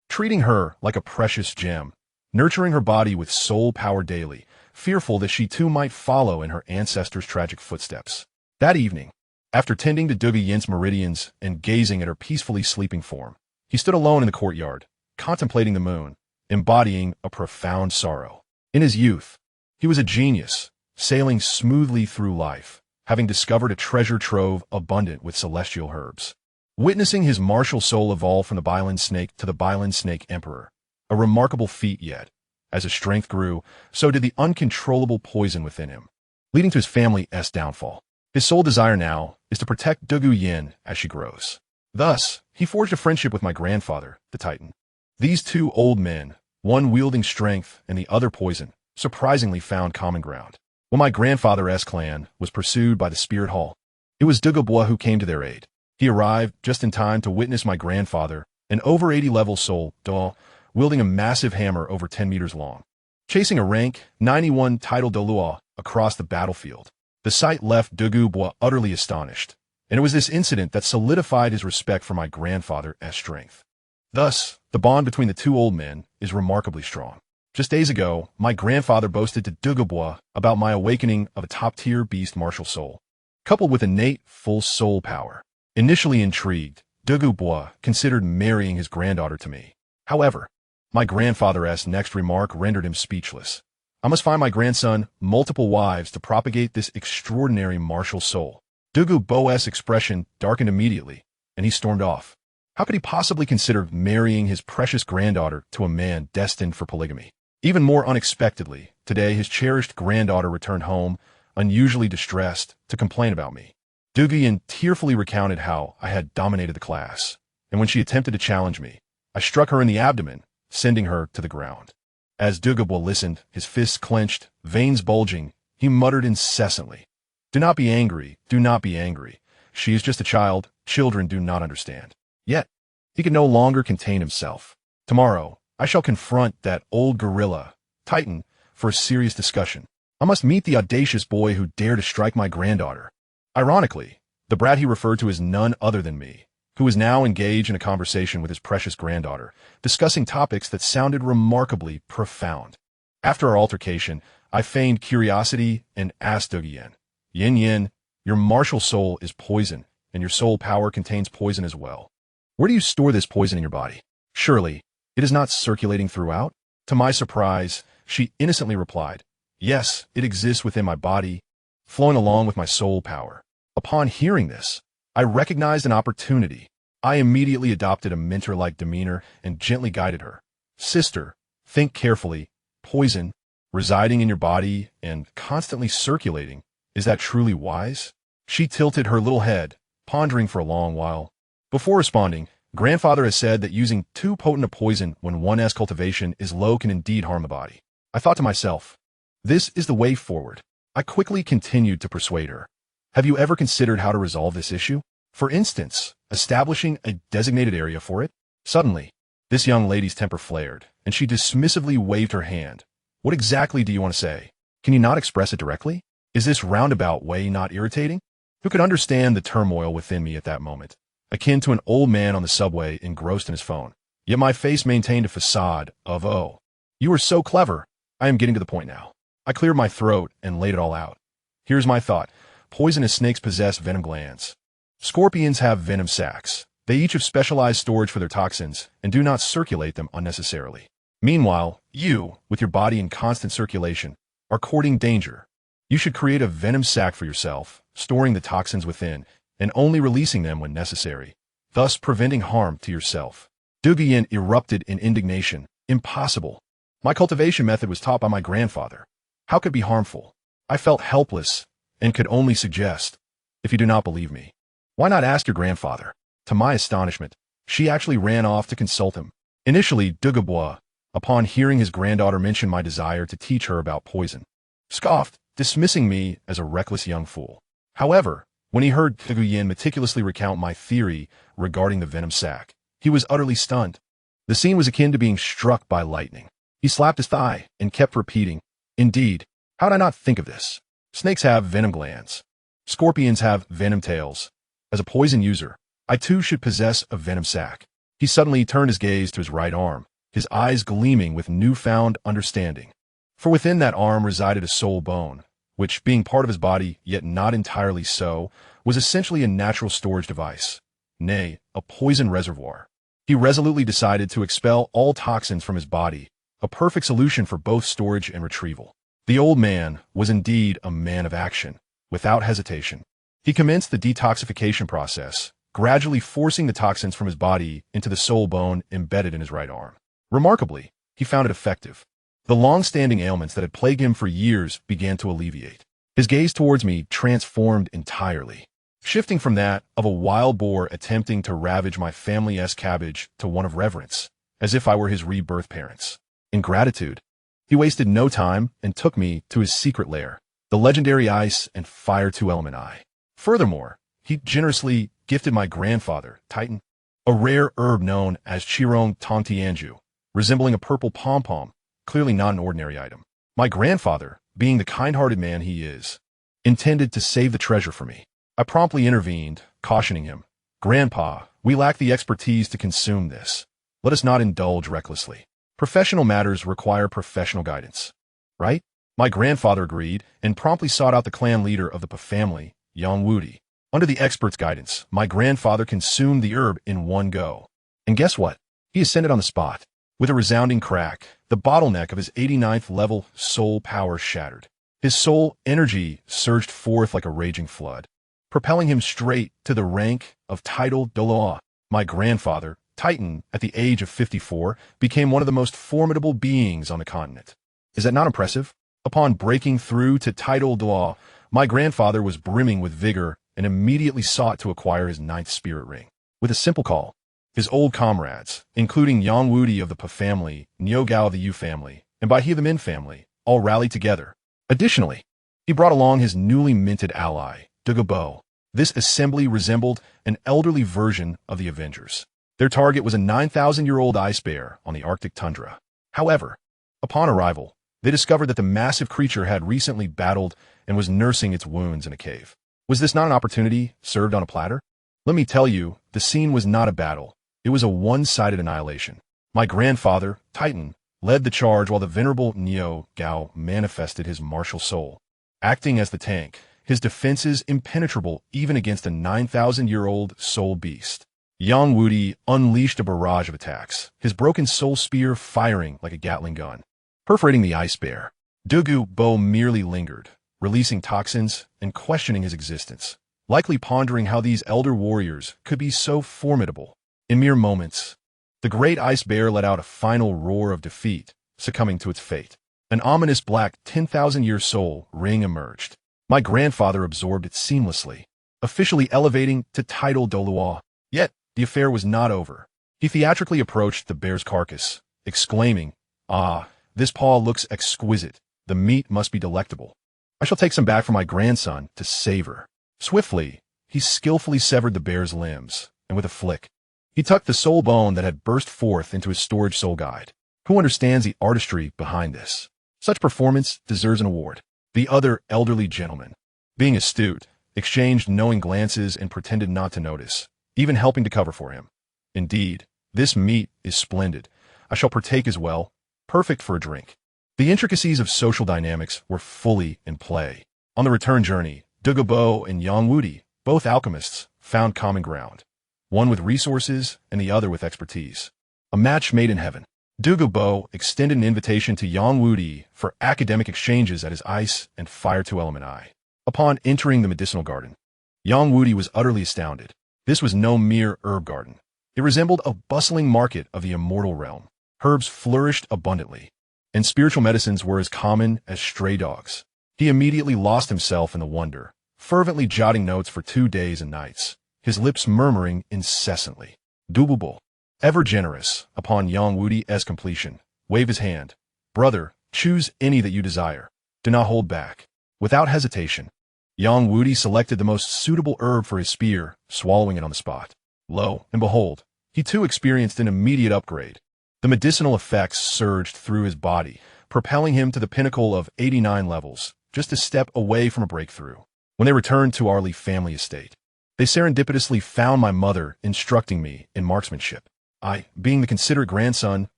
treating her like a precious gem, nurturing her body with soul power daily, fearful that she too might follow in her ancestors' tragic footsteps. That evening, after tending to Dugiyin's meridians and gazing at her peacefully sleeping form, he stood alone in the courtyard, contemplating the moon, embodying a profound sorrow. In his youth, he was a genius, sailing smoothly through life, having discovered a treasure trove abundant with celestial herbs. Witnessing his martial soul evolve from the Bailan snake to the Bailan snake emperor, a remarkable feat yet. As his strength grew, so did the uncontrollable poison within him, leading to his family's downfall. His sole desire now is to protect Dugu Yin as she grows. Thus, he forged a friendship with my grandfather, the Titan. These two old men, one wielding strength and the other poison, surprisingly found common ground. When my grandfather's clan was pursued by the Spirit Hall, it was Dugubwa who came to their aid. He arrived just in time to witness my grandfather, an over 80-level soul, Dalu, wielding a massive hammer over 10 meters long, chasing a rank 91 title Dalu across the battlefield. The sight left Dugubwa utterly astonished, and it was this incident that solidified his respect for my grandfather's strength. Thus, the bond between the two old men is remarkably strong. Just days ago, my grandfather boasted to Dugubwa about my awakening of a top-tier beast martial soul, coupled with innate full soul power. Initially intrigued, Dugubwa considered marrying his granddaughter to me. However, my grandfather's next remark rendered him speechless. I must find my grandson multiple wives to propagate this extraordinary martial soul. Dugubwa's expression darkened immediately, and he stormed off. How could he possibly consider marrying his precious granddaughter to a man destined for polygamy? Even more unexpectedly, today his cherished granddaughter returned home, unusually distressed, to complain about me. Dugiyin tearfully recounted how I had dominated the class, and when she attempted to challenge me, I struck her in the abdomen, sending her to the ground. As Dugubwa listened, his fists clenched, veins bulging, He muttered incessantly. Do not be angry, do not be angry. She is just a child, children do not understand. Yet, he could no longer contain himself. Tomorrow, I shall confront that old gorilla, Titan, for a serious discussion. I must meet the audacious boy who dared to strike my granddaughter. Ironically, the brat he referred to is none other than me, who was now engaged in a conversation with his precious granddaughter, discussing topics that sounded remarkably profound. After our altercation, I feigned curiosity and asked Douluo, Yin Yin, your martial soul is poison, and your soul power contains poison as well. Where do you store this poison in your body? Surely, it is not circulating throughout? To my surprise, she innocently replied, Yes, it exists within my body, flowing along with my soul power. Upon hearing this, I recognized an opportunity. I immediately adopted a mentor-like demeanor and gently guided her. Sister, think carefully. Poison, residing in your body and constantly circulating, is that truly wise? She tilted her little head, pondering for a long while. Before responding, grandfather has said that using too potent a poison when one's cultivation is low can indeed harm the body. I thought to myself, this is the way forward. I quickly continued to persuade her. Have you ever considered how to resolve this issue? For instance, establishing a designated area for it? Suddenly, this young lady's temper flared, and she dismissively waved her hand. What exactly do you want to say? Can you not express it directly? Is this roundabout way not irritating? Who could understand the turmoil within me at that moment? Akin to an old man on the subway engrossed in his phone. Yet my face maintained a facade of, oh, you are so clever. I am getting to the point now. I cleared my throat and laid it all out. Here's my thought. Poisonous snakes possess venom glands. Scorpions have venom sacs. They each have specialized storage for their toxins and do not circulate them unnecessarily. Meanwhile, you, with your body in constant circulation, are courting danger. You should create a venom sac for yourself, storing the toxins within and only releasing them when necessary, thus preventing harm to yourself. Douluo erupted in indignation. Impossible. My cultivation method was taught by my grandfather. How could it be harmful? I felt helpless and could only suggest, if you do not believe me, why not ask your grandfather? To my astonishment, she actually ran off to consult him. Initially, Douluo, upon hearing his granddaughter mention my desire to teach her about poison, scoffed, dismissing me as a reckless young fool. However, when he heard Douluo meticulously recount my theory regarding the venom sac, he was utterly stunned. The scene was akin to being struck by lightning. He slapped his thigh and kept repeating, Indeed, how did I not think of this? Snakes have venom glands. Scorpions have venom tails. As a poison user, I too should possess a venom sac. He suddenly turned his gaze to his right arm, his eyes gleaming with newfound understanding. For within that arm resided a soul bone, which, being part of his body, yet not entirely so, was essentially a natural storage device, nay, a poison reservoir. He resolutely decided to expel all toxins from his body, a perfect solution for both storage and retrieval. The old man was indeed a man of action. Without hesitation, he commenced the detoxification process, gradually forcing the toxins from his body into the soul bone embedded in his right arm. Remarkably, he found it effective. The long-standing ailments that had plagued him for years began to alleviate. His gaze towards me transformed entirely, shifting from that of a wild boar attempting to ravage my family's cabbage to one of reverence, as if I were his rebirth parents. In gratitude, he wasted no time and took me to his secret lair, the legendary ice and fire two-element eye. Furthermore, he generously gifted my grandfather, Titan, a rare herb known as Chirong Tongtianju, resembling a purple pom-pom, clearly not an ordinary item. My grandfather, being the kind-hearted man he is, intended to save the treasure for me. I promptly intervened, cautioning him, Grandpa, we lack the expertise to consume this. Let us not indulge recklessly. Professional matters require professional guidance. Right? My grandfather agreed and promptly sought out the clan leader of the Pa family, Yang Wudi. Under the expert's guidance, my grandfather consumed the herb in one go. And guess what? He ascended on the spot. With a resounding crack, the bottleneck of his 89th level soul power shattered. His soul energy surged forth like a raging flood, propelling him straight to the rank of title Douluo. My grandfather, Titan, at the age of 54, became one of the most formidable beings on the continent. Is that not impressive? Upon breaking through to title Douluo, my grandfather was brimming with vigor and immediately sought to acquire his 9th spirit ring. With a simple call, his old comrades, including Yang Wudi of the Pa family, Niu Gao of the Yu family, and Bai He of the Min family, all rallied together. Additionally, he He brought along his newly minted ally, Douluo. This assembly resembled an elderly version of the Avengers. Their target was a 9,000-year-old ice bear on the Arctic tundra. However, upon arrival, they discovered that the massive creature had recently battled and was nursing its wounds in a cave. Was this not an opportunity served on a platter? Let me tell you, the scene was not a battle. It was a one-sided annihilation. My grandfather, Titan, led the charge while the venerable Neo Gao manifested his martial soul. Acting as the tank, his defenses impenetrable even against a 9,000-year-old soul beast. Yang Wudi unleashed a barrage of attacks, his broken soul spear firing like a Gatling gun, perforating the ice bear. Douluo merely lingered, releasing toxins and questioning his existence, likely pondering how these elder warriors could be so formidable. In mere moments, the great ice bear let out a final roar of defeat, succumbing to its fate. An ominous black 10,000-year soul ring emerged. My grandfather absorbed it seamlessly, officially elevating to title Douluo. Yet, the affair was not over. He theatrically approached the bear's carcass, exclaiming, "Ah, this paw looks exquisite. The meat must be delectable. I shall take some back for my grandson to savor." Swiftly, he skillfully severed the bear's limbs, and with a flick, he tucked the soul bone that had burst forth into his storage soul guide. Who understands the artistry behind this? Such performance deserves an award. The other elderly gentleman, being astute, exchanged knowing glances and pretended not to notice, even helping to cover for him. Indeed, this meat is splendid. I shall partake as well, perfect for a drink. The intricacies of social dynamics were fully in play. On the return journey, Douluo and Yang Wudi, both alchemists, found common ground, one with resources and the other with expertise. A match made in heaven. Douluo extended an invitation to Yang Wudi for academic exchanges at his ice and fire two-element eye. Upon entering the medicinal garden, Yang Wudi was utterly astounded. This was no mere herb garden. It resembled a bustling market of the immortal realm. Herbs flourished abundantly, and spiritual medicines were as common as stray dogs. He immediately lost himself in the wonder, fervently jotting notes for 2 days and nights, his lips murmuring incessantly. Douluo, ever generous, upon Yang Wudi's completion, waved his hand. "Brother, choose any that you desire. Do not hold back." Without hesitation, Yang Wudi selected the most suitable herb for his spear, swallowing it on the spot. Lo and behold, he too experienced an immediate upgrade. The medicinal effects surged through his body, propelling him to the pinnacle of 89 levels, just a step away from a breakthrough. When they returned to Arley family estate, they serendipitously found my mother instructing me in marksmanship. I, being the considerate grandson,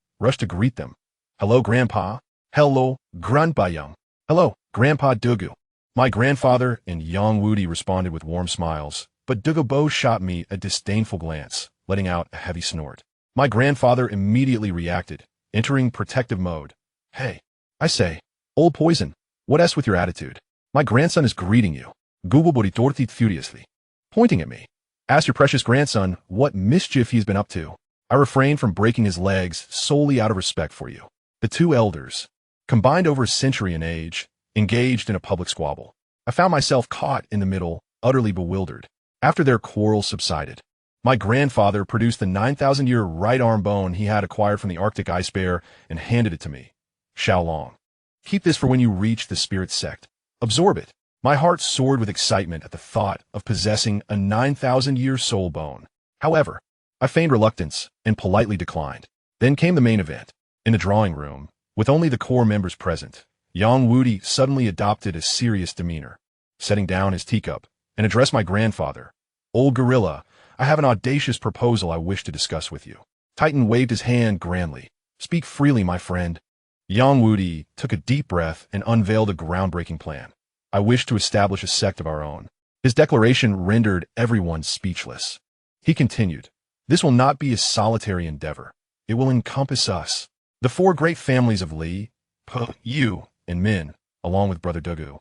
rushed to greet them. "Hello, Grandpa." "Hello, Grandpa Young." "Hello, Grandpa Douluo." My grandfather and Yang Wudi responded with warm smiles, but Douluo shot me a disdainful glance, letting out a heavy snort. My grandfather immediately reacted, entering protective mode. "Hey, I say, old poison, what with your attitude? My grandson is greeting you." Douluo retorted furiously, pointing at me. "Ask your precious grandson what mischief he's been up to." I refrained from breaking his legs solely out of respect for you. The two elders, combined over a century in age, engaged in a public squabble. I found myself caught in the middle, utterly bewildered. After their quarrel subsided, my grandfather produced the 9,000-year right arm bone he had acquired from the Arctic ice bear and handed it to me. "Xiaolong, keep this for when you reach the spirit sect. Absorb it." My heart soared with excitement at the thought of possessing a 9,000-year soul bone. However, I feigned reluctance and politely declined. Then came the main event. In the drawing room, with only the core members present, Yang Wudi suddenly adopted a serious demeanor, setting down his teacup, and addressed my grandfather. "Old gorilla, I have an audacious proposal I wish to discuss with you." Titan waved his hand grandly. "Speak freely, my friend." Yang Wudi took a deep breath and unveiled a groundbreaking plan. "I wish to establish a sect of our own." His declaration rendered everyone speechless. He continued, "This will not be a solitary endeavor. It will encompass us, the 4 great families of Li, Po, Yu, and Min, along with Brother Douluo,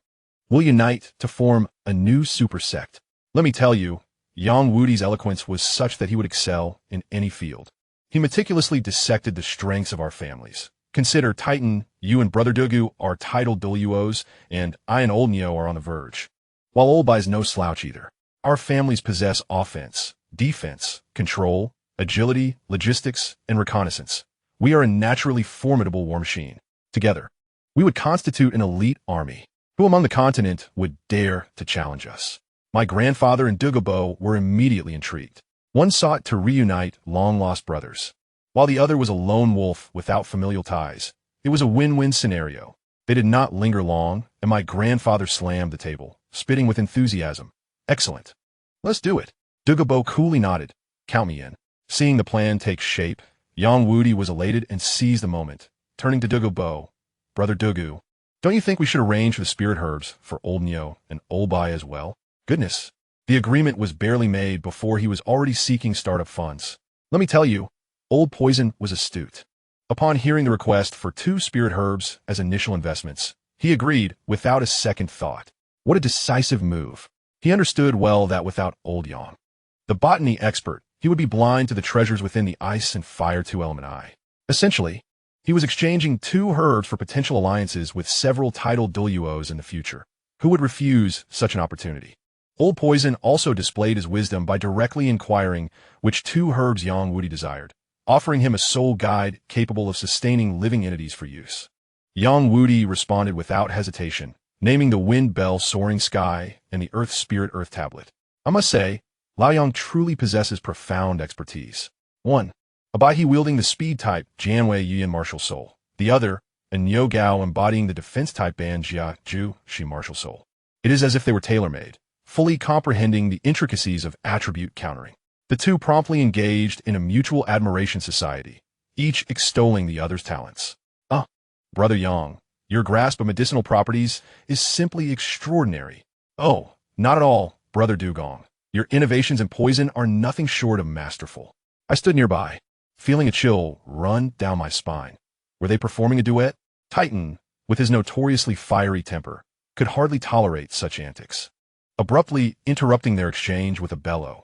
will unite to form a new super sect. Let me tell you, Yang Wudi's eloquence was such that he would excel in any field. He meticulously dissected the strengths of our families. Consider Titan, you and Brother Douluo are titled Douluos, and I and Old Neo are on the verge. While Olbai is no slouch either. Our families possess offense, defense, control, agility, logistics, and reconnaissance. We are a naturally formidable war machine. Together, we would constitute an elite army. Who among the continent would dare to challenge us? My grandfather and Douluo were immediately intrigued. One sought to reunite long-lost brothers, while the other was a lone wolf without familial ties. It was a win-win scenario. They did not linger long, and my grandfather slammed the table, spitting with enthusiasm. Excellent. Let's do it. Douluo coolly nodded. Count me in. Seeing the plan take shape, Yang Wudi was elated and seized the moment, turning to Douluo. Brother Dogu, don't you think we should arrange for the spirit herbs for Old Nyo and Old Bai as well? Goodness. The agreement was barely made before he was already seeking startup funds. Let me tell you, Old Poison was astute. Upon hearing the request for 2 spirit herbs as initial investments, he agreed without a second thought. What a decisive move. He understood well that without Old Yang, the botany expert, he would be blind to the treasures within the ice and fire 2-element eye. Essentially, he was exchanging 2 herbs for potential alliances with several titled Douluos in the future. Who would refuse such an opportunity? Old Poison also displayed his wisdom by directly inquiring which 2 herbs Yang Wudi desired, offering him a soul guide capable of sustaining living entities for use. Yang Wudi responded without hesitation, naming the Wind Bell Soaring Sky and the Earth Spirit Earth Tablet. I must say, Lao Yang truly possesses profound expertise. 1. A Baihe wielding the speed type Janwei Yuan Martial Soul. The other, a Nyo Gao embodying the defense type Ban Jia Ju Shi Martial Soul. It is as if they were tailor-made, fully comprehending the intricacies of attribute countering. The 2 promptly engaged in a mutual admiration society, each extolling the other's talents. Brother Yang, your grasp of medicinal properties is simply extraordinary. Oh, not at all, Brother Dugong. Your innovations in poison are nothing short of masterful. I stood nearby, feeling a chill run down my spine. Were they performing a duet? Titan, with his notoriously fiery temper, could hardly tolerate such antics. Abruptly interrupting their exchange with a bellow.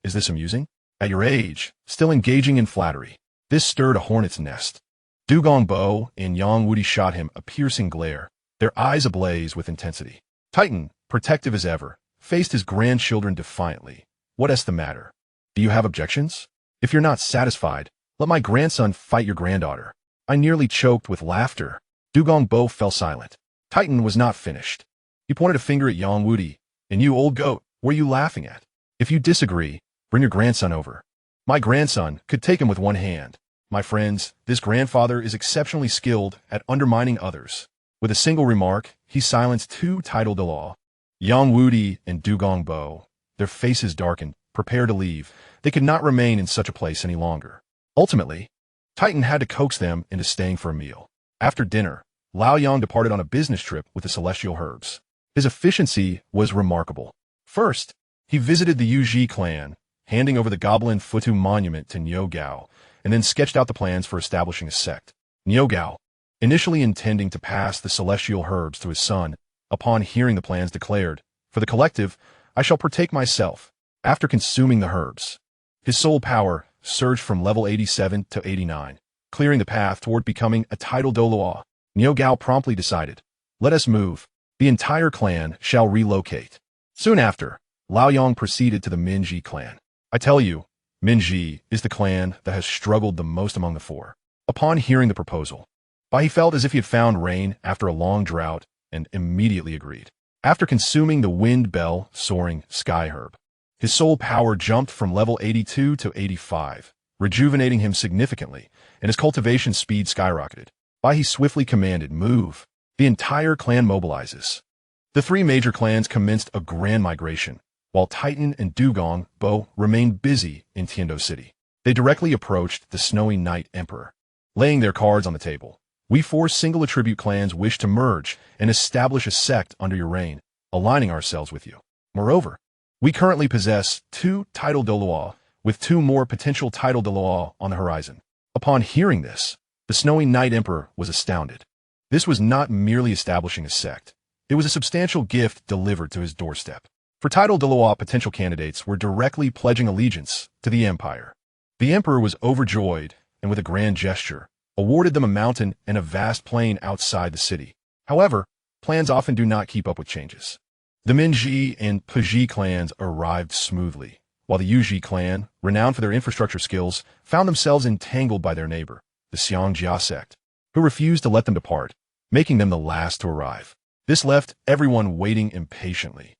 Is this amusing? At your age, still engaging in flattery. This stirred a hornet's nest. Dugong Bo and Yang Wudi shot him a piercing glare, their eyes ablaze with intensity. Titan, protective as ever, faced his grandchildren defiantly. What is the matter? Do you have objections? If you're not satisfied, let my grandson fight your granddaughter. I nearly choked with laughter. Dugong Bo fell silent. Titan was not finished. He pointed a finger at Yang Wudi. And you, old goat, what are you laughing at? If you disagree, bring your grandson over. My grandson could take him with one hand. My friends, this grandfather is exceptionally skilled at undermining others. With a single remark, he silenced 2 titled Dalu. Yang Wudi and Dugong Bo, their faces darkened, prepared to leave. They could not remain in such a place any longer. Ultimately, Titan had to coax them into staying for a meal. After dinner, Lao Yang departed on a business trip with the celestial herbs. His efficiency was remarkable. First, he visited the Yuji clan, handing over the Goblin Futu monument to Nyo Gao, and then sketched out the plans for establishing a sect. Nyo Gao, initially intending to pass the celestial herbs to his son, upon hearing the plans declared, "For the collective, I shall partake myself." After consuming the herbs, his soul power surged from level 87 to 89, clearing the path toward becoming a titled Douluo. Nyo Gao promptly decided, "Let us move. The entire clan shall relocate." Soon after, Lao Yang proceeded to the Minji clan. I tell you, Minji is the clan that has struggled the most among the 4. Upon hearing the proposal, Bai felt as if he had found rain after a long drought and immediately agreed. After consuming the Wind Bell Soaring Sky herb, his soul power jumped from level 82 to 85, rejuvenating him significantly, and his cultivation speed skyrocketed. Bai swiftly commanded, "Move." The entire clan mobilizes. The 3 major clans commenced a grand migration, while Titan and Dugong Bo remained busy in Tiando City. They directly approached the Snowy Night Emperor. Laying their cards on the table, "We 4 single attribute clans wish to merge and establish a sect under your reign, aligning ourselves with you. Moreover, we currently possess 2 titled Douluo, with 2 more potential titled Douluo on the horizon." Upon hearing this, the Snowy Night Emperor was astounded. This was not merely establishing a sect. It was a substantial gift delivered to his doorstep. For titled Douluo, potential candidates were directly pledging allegiance to the empire. The emperor was overjoyed and with a grand gesture, awarded them a mountain and a vast plain outside the city. However, plans often do not keep up with changes. The Minji and Piji clans arrived smoothly, while the Yuji clan, renowned for their infrastructure skills, found themselves entangled by their neighbor, the Xiangjia sect, who refused to let them depart, making them the last to arrive. This left everyone waiting impatiently.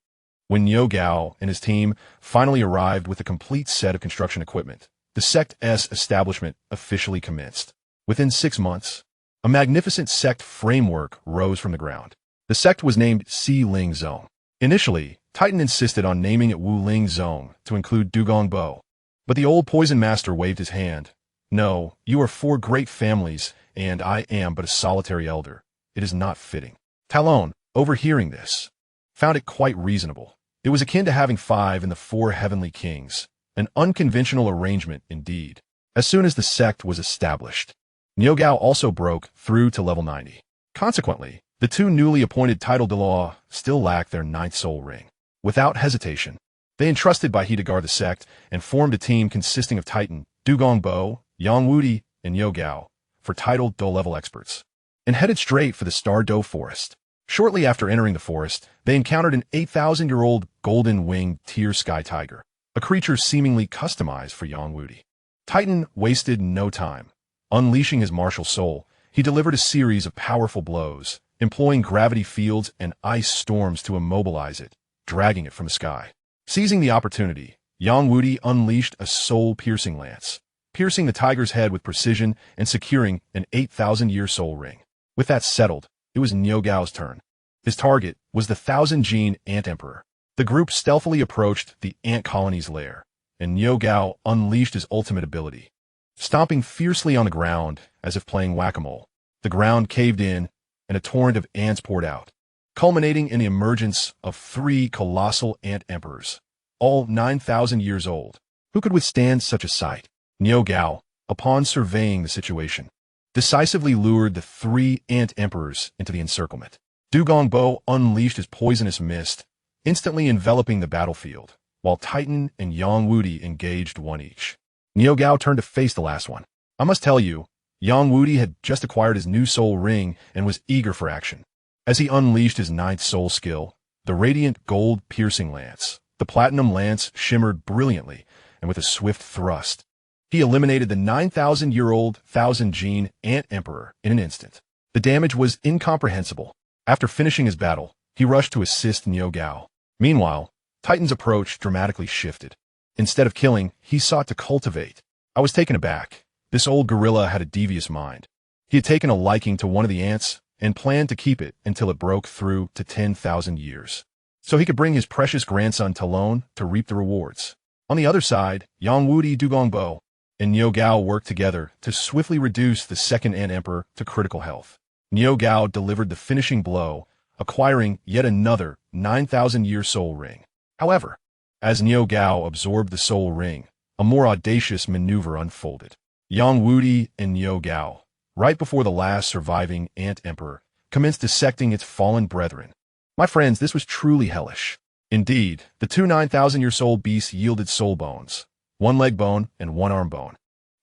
When Niu Gao and his team finally arrived with a complete set of construction equipment, the sect's establishment officially commenced. Within 6 months, a magnificent sect framework rose from the ground. The sect was named Si Ling Zone. Initially, Titan insisted on naming it Wu Ling Zone to include Dugong Bo, but the old poison master waved his hand. No, you are 4 great families, and I am but a solitary elder. It is not fitting. Talon, overhearing this, found it quite reasonable. It was akin to having 5 in the 4 heavenly kings, an unconventional arrangement indeed. As soon as the sect was established, Niu Gao also broke through to level 90. Consequently, the 2 newly appointed title Dalu still lacked their 9th soul ring. Without hesitation, they entrusted Bai He to guard the sect and formed a team consisting of Titan, Dugong Bo, Yang Wudi, and Niu Gao for title Do level experts, and headed straight for the Star Do Forest. Shortly after entering the forest, they encountered an 8,000-year-old golden-winged tier sky tiger, a creature seemingly customized for Yang Wudi. Titan wasted no time. Unleashing his martial soul, he delivered a series of powerful blows, employing gravity fields and ice storms to immobilize it, dragging it from the sky. Seizing the opportunity, Yang Wudi unleashed a soul-piercing lance, piercing the tiger's head with precision and securing an 8,000-year soul ring. With that settled, it was Niu Gao's turn. His target was the 1,000-gene Ant Emperor. The group stealthily approached the ant colony's lair, and Niu Gao unleashed his ultimate ability. Stomping fiercely on the ground as if playing whack-a-mole, the ground caved in and a torrent of ants poured out, culminating in the emergence of 3 colossal ant emperors, all 9,000 years old. Who could withstand such a sight? Niu Gao, upon surveying the situation, decisively lured the 3 ant emperors into the encirclement. Dugong Bo unleashed his poisonous mist, instantly enveloping the battlefield, while Titan and Yang Wudi engaged one each. Niu Gao turned to face the last one. I must tell you, Yang Wudi had just acquired his new soul ring and was eager for action. As he unleashed his 9th soul skill, the radiant gold piercing lance, the platinum lance shimmered brilliantly, and with a swift thrust, he eliminated the 9,000-year-old 1,000-gene Ant Emperor in an instant. The damage was incomprehensible. After finishing his battle, he rushed to assist Niu Gao. Meanwhile, Titan's approach dramatically shifted. Instead of killing, he sought to cultivate. I was taken aback. This old gorilla had a devious mind. He had taken a liking to one of the ants and planned to keep it until it broke through to 10,000 years, so he could bring his precious grandson Talon to reap the rewards. On the other side, Yang Wudi, Dugong Bo, and Niu Gao worked together to swiftly reduce the 2nd Ant Emperor to critical health. Niu Gao delivered the finishing blow, acquiring yet another 9,000-year soul ring. However, as Niu Gao absorbed the soul ring, a more audacious maneuver unfolded. Yang Wudi and Niu Gao, right before the last surviving Ant Emperor, commenced dissecting its fallen brethren. My friends, this was truly hellish. Indeed, the 2 9,000-year soul beasts yielded soul bones, 1 leg bone and 1 arm bone.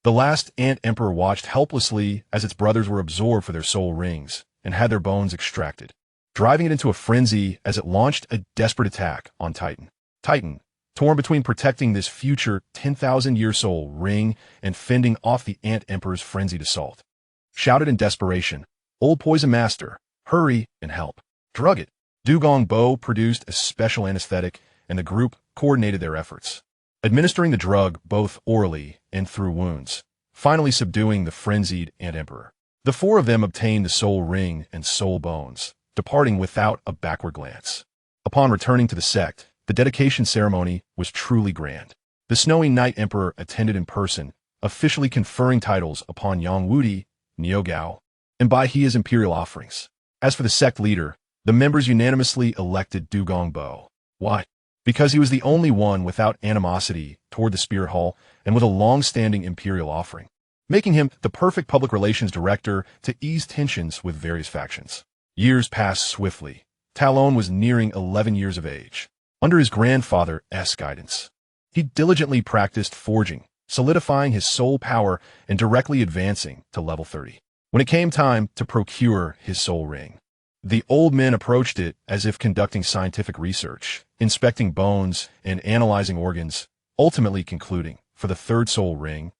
The last Ant Emperor watched helplessly as its brothers were absorbed for their soul rings and had their bones extracted, driving it into a frenzy as it launched a desperate attack on Titan. Titan, torn between protecting this future 10,000-year soul ring and fending off the Ant Emperor's frenzied assault, shouted in desperation, "Old Poison Master, hurry and help." Drug it. Dugong Bo produced a special anesthetic, and the group coordinated their efforts, administering the drug both orally and through wounds, finally subduing the frenzied Ant Emperor. The 4 of them obtained the soul ring and soul bones, departing without a backward glance. Upon returning to the sect, the dedication ceremony was truly grand. The Snowy Night Emperor attended in person, officially conferring titles upon Yang Wudi, Niu Gao, and Bai He's imperial offerings. As for the sect leader, the members unanimously elected Dugong Bo. Why? Because he was the only one without animosity toward the Spirit Hall and with a long-standing imperial offering, making him the perfect public relations director to ease tensions with various factions. Years passed swiftly. Talon was nearing 11 years of age. Under his grandfather's guidance, he diligently practiced forging, solidifying his soul power and directly advancing to level 30. When it came time to procure his soul ring, the old men approached it as if conducting scientific research, inspecting bones and analyzing organs, ultimately concluding, for the 3rd soul ring,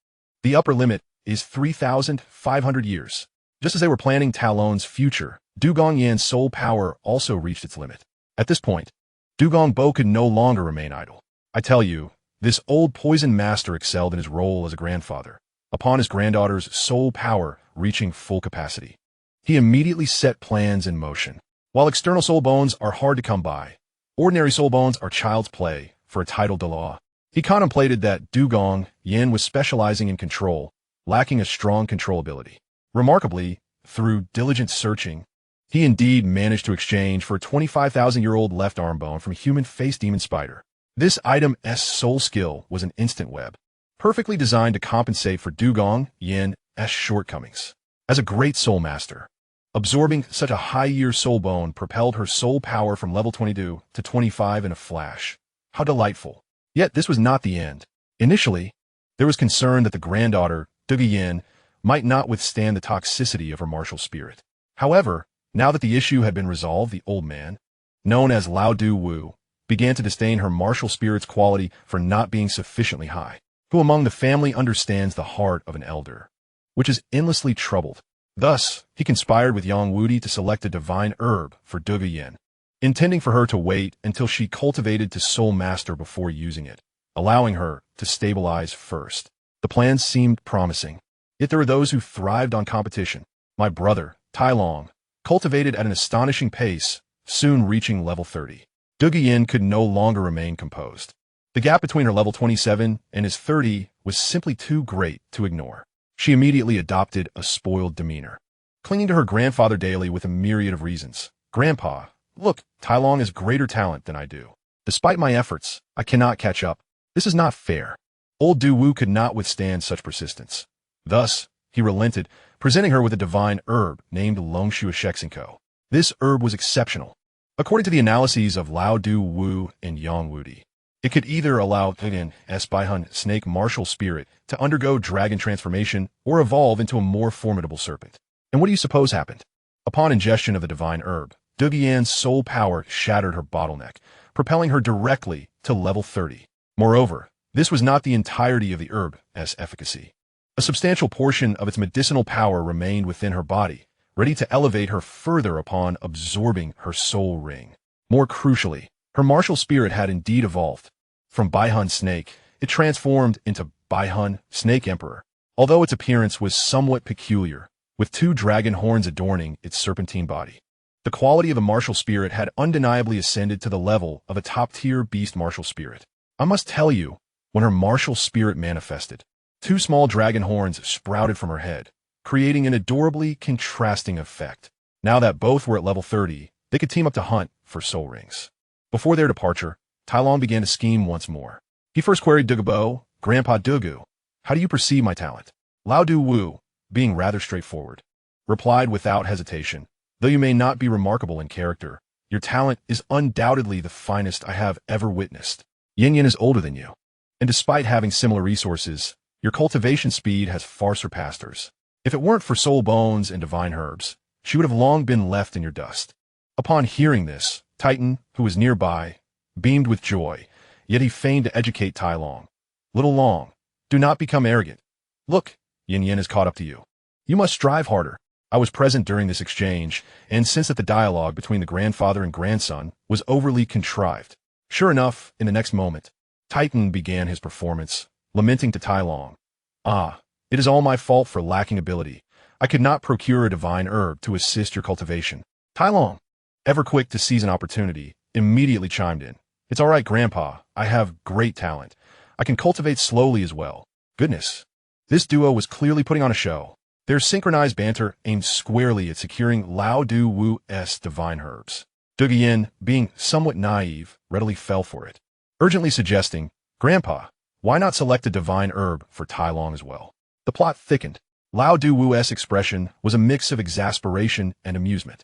the upper limit is 3,500 years. Just as they were planning Talon's future, Dugong Yan's soul power also reached its limit. At this point, Dugong Bo could no longer remain idle. I tell you, this old poison master excelled in his role as a grandfather. Upon his granddaughter's soul power reaching full capacity, he immediately set plans in motion. While external soul bones are hard to come by, ordinary soul bones are child's play for a titled Dalu. He contemplated that Dugong Yan was specializing in control, lacking a strong control ability. Remarkably, through diligent searching, he indeed managed to exchange for a 25,000-year-old left arm bone from a human face demon spider. This item's soul skill was an instant web, perfectly designed to compensate for Dugong Yan's shortcomings. As a great soul master, absorbing such a high-year soul bone propelled her soul power from level 22 to 25 in a flash. How delightful. Yet this was not the end. Initially, there was concern that the granddaughter, Dugong Yan, might not withstand the toxicity of her martial spirit. However, now that the issue had been resolved, the old man, known as Douluo, began to disdain her martial spirit's quality for not being sufficiently high. Who among the family understands the heart of an elder, which is endlessly troubled? Thus, he conspired with Yang Wudi to select a divine herb for Dugong Yan, intending for her to wait until she cultivated to soul master before using it, allowing her to stabilize first. The plans seemed promising, yet there were those who thrived on competition. My brother, Tai Long, cultivated at an astonishing pace, soon reaching level 30. Dugong Yan could no longer remain composed. The gap between her level 27 and his 30 was simply too great to ignore. She immediately adopted a spoiled demeanor, clinging to her grandfather daily with a myriad of reasons. Grandpa, look, Tai Long has greater talent than I do. Despite my efforts, I cannot catch up. This is not fair. Old Douluo could not withstand such persistence. Thus, he relented, presenting her with a divine herb named Longshu Shexinko. This herb was exceptional. According to the analyses of Douluo and Yang Wudi, it could either allow Titan's Baihun snake martial spirit to undergo dragon transformation or evolve into a more formidable serpent. And what do you suppose happened? Upon ingestion of the divine herb, Dugong Yan's soul power shattered her bottleneck, propelling her directly to level 30. Moreover, this was not the entirety of the herb's efficacy. A substantial portion of its medicinal power remained within her body, ready to elevate her further upon absorbing her soul ring. More crucially, her martial spirit had indeed evolved. From Baihun Snake, it transformed into Baihun Snake Emperor, although its appearance was somewhat peculiar, with 2 dragon horns adorning its serpentine body. The quality of the martial spirit had undeniably ascended to the level of a top-tier beast martial spirit. I must tell you, when her martial spirit manifested, 2 small dragon horns sprouted from her head, creating an adorably contrasting effect. Now that both were at level 30, they could team up to hunt for soul rings. Before their departure, Tai Long began to scheme once more. He first queried Dugong Bo, Grandpa Dugu, how do you perceive my talent? Douluo, being rather straightforward, replied without hesitation, though you may not be remarkable in character, your talent is undoubtedly the finest I have ever witnessed. Yin Yin is older than you, and despite having similar resources, your cultivation speed has far surpassed hers. If it weren't for soul bones and divine herbs, she would have long been left in your dust. Upon hearing this, Titan, who was nearby, beamed with joy, yet he feigned to educate Tai Long. Little Long, do not become arrogant. Look, Yin Yin has caught up to you. You must strive harder. I was present during this exchange, and sensed that the dialogue between the grandfather and grandson was overly contrived. Sure enough, in the next moment, Titan began his performance, lamenting to Tai Long. Ah, it is all my fault for lacking ability. I could not procure a divine herb to assist your cultivation. Tai Long, ever quick to seize an opportunity, immediately chimed in. It's all right, Grandpa. I have great talent. I can cultivate slowly as well. Goodness. This duo was clearly putting on a show. Their synchronized banter aimed squarely at securing Douluo's divine herbs. Dugong Yan, being somewhat naive, readily fell for it, urgently suggesting, Grandpa, why not select a divine herb for Tai Long as well? The plot thickened. Douluo's expression was a mix of exasperation and amusement.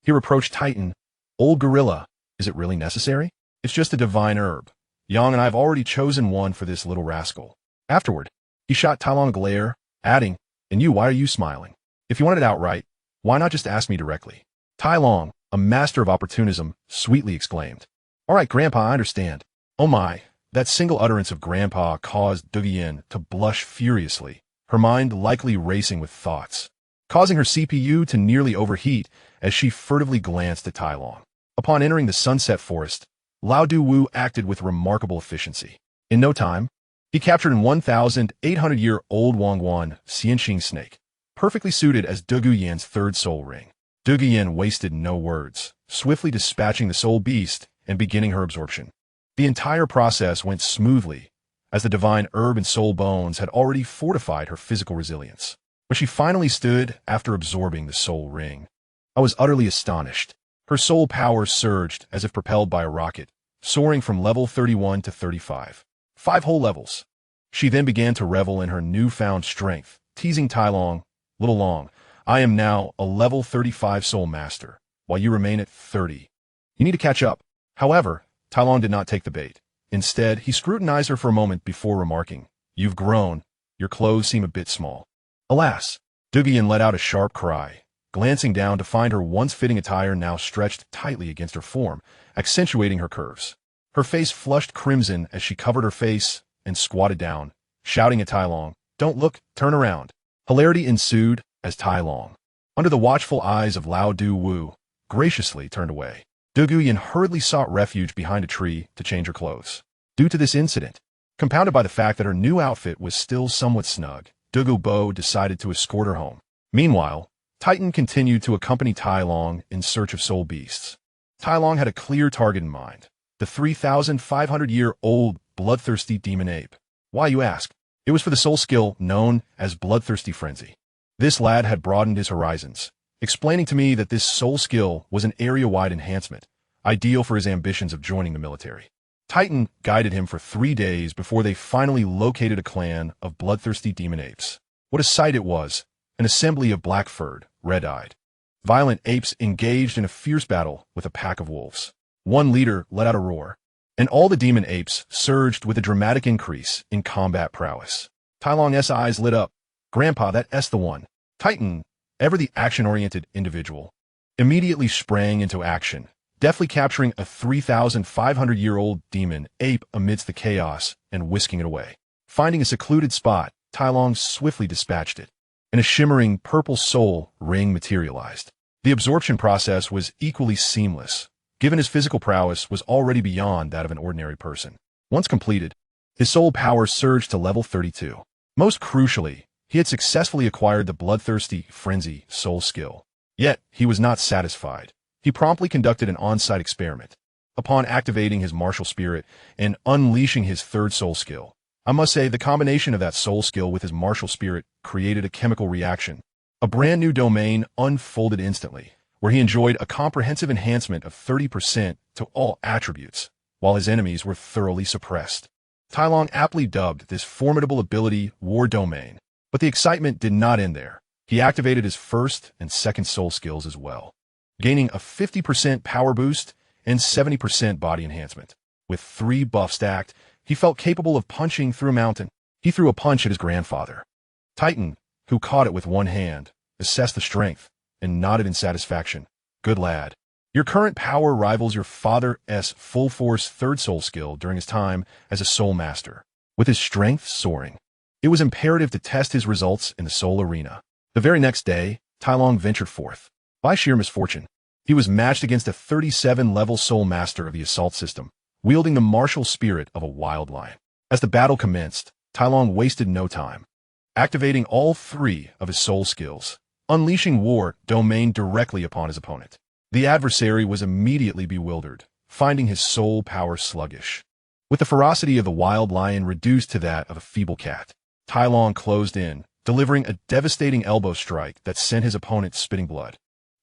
He reproached Titan, Old gorilla, is it really necessary? It's just a divine herb. Yang and I have already chosen one for this little rascal. Afterward, he shot Tai Long a glare, adding, and you, why are you smiling? If you want it outright, why not just ask me directly? Tai Long, a master of opportunism, sweetly exclaimed. All right, Grandpa, I understand. Oh my, that single utterance of Grandpa caused Dugong Yan to blush furiously, her mind likely racing with thoughts, causing her CPU to nearly overheat as she furtively glanced at Tai Long. Upon entering the sunset forest, Lao Duwu acted with remarkable efficiency. In no time, he captured an 1,800-year-old Wangguan Xianxing snake, perfectly suited as Du Guyan's third soul ring. Du Guyan wasted no words, swiftly dispatching the soul beast and beginning her absorption. The entire process went smoothly, as the divine herb and soul bones had already fortified her physical resilience. When she finally stood after absorbing the soul ring, I was utterly astonished. Her soul power surged as if propelled by a rocket, soaring from level 31 to 35. 5 whole levels. She then began to revel in her newfound strength, teasing Tai Long, "Little Long, I am now a level 35 soul master, while you remain at 30. You need to catch up." However, Tai Long did not take the bait. Instead, he scrutinized her for a moment before remarking, "You've grown. Your clothes seem a bit small." Alas, Du Guyan let out a sharp cry, glancing down to find her once-fitting attire now stretched tightly against her form, accentuating her curves. Her face flushed crimson as she covered her face and squatted down, shouting at Tai Long, "Don't look, turn around." Hilarity ensued as Tai Long, under the watchful eyes of Lao Duwu, graciously turned away. Du Guyan hurriedly sought refuge behind a tree to change her clothes. Due to this incident, compounded by the fact that her new outfit was still somewhat snug, Du Gubo decided to escort her home. Meanwhile, Titan continued to accompany Tai Long in search of soul beasts. Tai Long had a clear target in mind, the 3,500-year-old bloodthirsty demon ape. Why, you ask? It was for the soul skill known as Bloodthirsty Frenzy. This lad had broadened his horizons, explaining to me that this soul skill was an area-wide enhancement, ideal for his ambitions of joining the military. Titan guided him for 3 days before they finally located a clan of bloodthirsty demon apes. What a sight it was, an assembly of black-furred, red-eyed, violent apes engaged in a fierce battle with a pack of wolves. One leader let out a roar, and all the demon apes surged with a dramatic increase in combat prowess. Tai Long's eyes lit up. "Grandpa, that's the one." Titan, ever the action-oriented individual, immediately sprang into action, deftly capturing a 3,500-year-old demon ape amidst the chaos and whisking it away. Finding a secluded spot, Tai Long swiftly dispatched it, and a shimmering purple soul ring materialized. The absorption process was equally seamless, given his physical prowess was already beyond that of an ordinary person. Once completed, his soul power surged to level 32. Most crucially, he had successfully acquired the Bloodthirsty Frenzy soul skill. Yet, he was not satisfied. He promptly conducted an on-site experiment. Upon activating his martial spirit and unleashing his third soul skill, I must say the combination of that soul skill with his martial spirit created a chemical reaction. A brand new domain unfolded instantly, where he enjoyed a comprehensive enhancement of 30% to all attributes, while his enemies were thoroughly suppressed. Tai Long aptly dubbed this formidable ability War Domain, but the excitement did not end there. He activated his first and second soul skills as well, gaining a 50% power boost and 70% body enhancement. With 3 buffs stacked, he felt capable of punching through a mountain. He threw a punch at his grandfather. Titan, who caught it with one hand, assessed the strength and nodded in satisfaction. "Good lad. Your current power rivals your father's full-force third soul skill during his time as a soul master." With his strength soaring, it was imperative to test his results in the soul arena. The very next day, Tai Long ventured forth. By sheer misfortune, he was matched against a 37-level soul master of the assault system, wielding the martial spirit of a wild lion. As the battle commenced, Tai Long wasted no time, activating all 3 of his soul skills, unleashing War Domain directly upon his opponent. The adversary was immediately bewildered, finding his soul power sluggish. With the ferocity of the wild lion reduced to that of a feeble cat, Tai Long closed in, delivering a devastating elbow strike that sent his opponent spitting blood.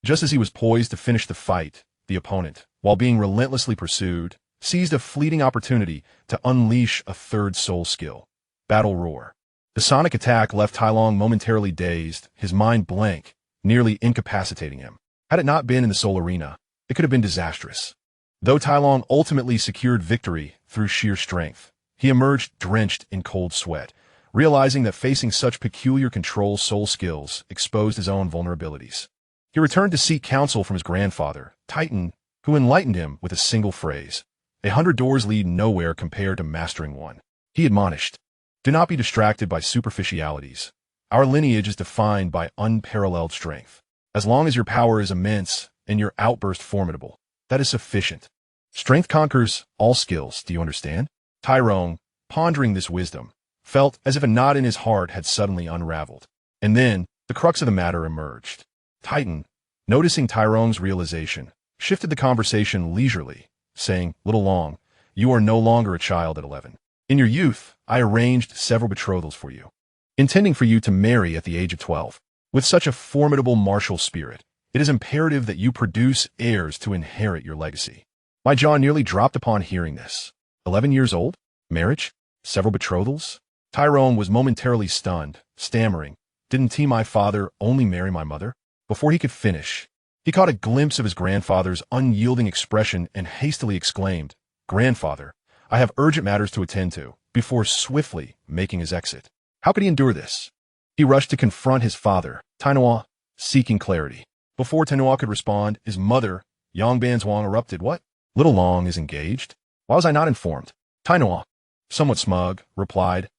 Just as he was poised to finish the fight, the opponent, while being relentlessly pursued, seized a fleeting opportunity to unleash a third soul skill, Battle Roar. The sonic attack left Tai Long momentarily dazed, his mind blank, nearly incapacitating him. Had it not been in the soul arena, it could have been disastrous. Though Tai Long ultimately secured victory through sheer strength, he emerged drenched in cold sweat, realizing that facing such peculiar control soul skills exposed his own vulnerabilities. He returned to seek counsel from his grandfather, Titan, who enlightened him with a single phrase. 100 doors lead nowhere compared to mastering one. He admonished, "Do not be distracted by superficialities. Our lineage is defined by unparalleled strength. As long as your power is immense and your outburst formidable, that is sufficient. Strength conquers all skills, do you understand? Tyrone, pondering this wisdom, felt as if a knot in his heart had suddenly unraveled. And then, the crux of the matter emerged. Titan, noticing Tyrone's realization, shifted the conversation leisurely, saying, "Little Long, you are no longer a child at 11. In your youth, I arranged several betrothals for you, intending for you to marry at the age of 12. With such a formidable martial spirit, it is imperative that you produce heirs to inherit your legacy." My jaw nearly dropped upon hearing this. 11 years old? Marriage? Several betrothals? Tyrone was momentarily stunned, stammering, "Didn't my father only marry my mother?" Before he could finish, he caught a glimpse of his grandfather's unyielding expression and hastily exclaimed, "Grandfather, I have urgent matters to attend to," before swiftly making his exit. How could he endure this? He rushed to confront his father, Tainua, seeking clarity. Before Tainua could respond, his mother, Yang Banzhuang, erupted, "What? Little Long is engaged? Why was I not informed?" Tainua, somewhat smug, replied,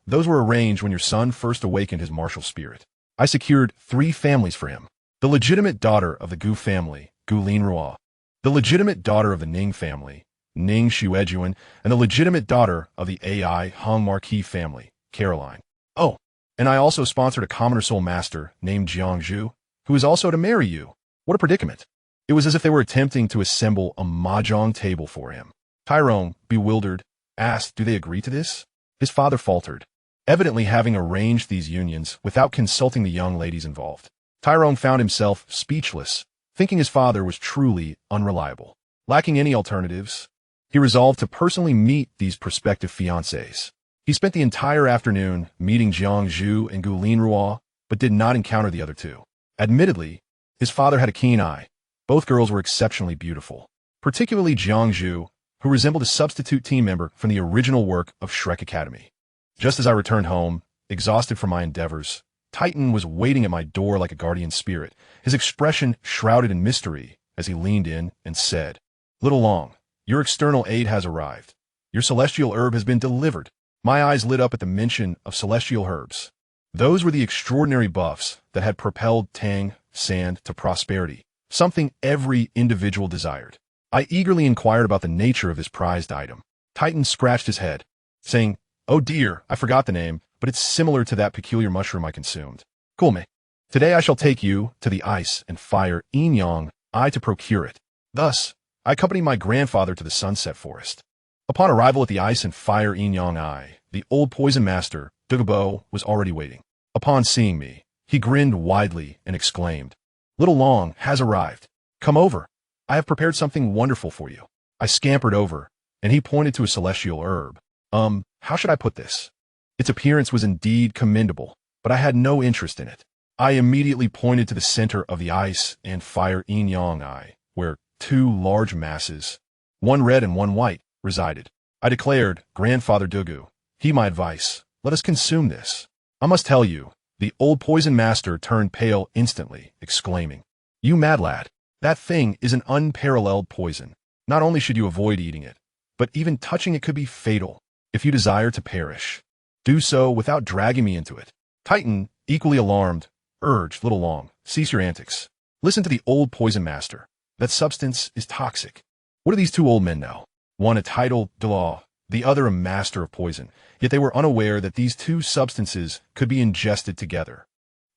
"Those were arranged when your son first awakened his martial spirit. I secured 3 families for him. The legitimate daughter of the Gu family, Gu Linrua, the legitimate daughter of the Ning family, Ning Xuejuan, and the legitimate daughter of the AI Hong Marquis family, Caroline. Oh, and I also sponsored a commoner soul master named Jiang Zhu, who is also to marry you." What a predicament. It was as if they were attempting to assemble a mahjong table for him. Tyrone, bewildered, asked, "Do they agree to this?" His father faltered, evidently having arranged these unions without consulting the young ladies involved. Tyrone found himself speechless, thinking his father was truly unreliable. Lacking any alternatives, he resolved to personally meet these prospective fiancés. He spent the entire afternoon meeting Jiang Zhu and Gu Linrua, but did not encounter the other two. Admittedly, his father had a keen eye. Both girls were exceptionally beautiful, particularly Jiang Zhu, who resembled a substitute team member from the original work of Shrek Academy. Just as I returned home, exhausted from my endeavors, Titan was waiting at my door like a guardian spirit, his expression shrouded in mystery as he leaned in and said, "Little Long, your external aid has arrived. Your celestial herb has been delivered." My eyes lit up at the mention of celestial herbs. Those were the extraordinary buffs that had propelled Tang Sand to prosperity, something every individual desired. I eagerly inquired about the nature of this prized item. Titan scratched his head, saying, "Oh dear, I forgot the name, but it's similar to that peculiar mushroom I consumed. Cool. Today I shall take you to the ice and fire yin yang I to procure it." Thus, I accompanied my grandfather to the sunset forest. Upon arrival at the ice and fire yin yang I, the old poison master, Douluo, was already waiting. Upon seeing me, he grinned widely and exclaimed, "Little Long has arrived. Come over. I have prepared something wonderful for you." I scampered over, and he pointed to a celestial herb. How should I put this? Its appearance was indeed commendable, but I had no interest in it. I immediately pointed to the center of the ice and fire yin yang I, where 2 large masses, one red and one white, resided. I declared, "Grandfather Dugu, heed my advice. Let us consume this." I must tell you, the old poison master turned pale instantly, exclaiming, "You mad lad, that thing is an unparalleled poison. Not only should you avoid eating it, but even touching it could be fatal. If you desire to perish, do so without dragging me into it." Titan, equally alarmed, urged, "Little Long, cease your antics. Listen to the old poison master. That substance is toxic." What do these 2 old men know? One a titled Dalu, the other a master of poison, yet they were unaware that these 2 substances could be ingested together.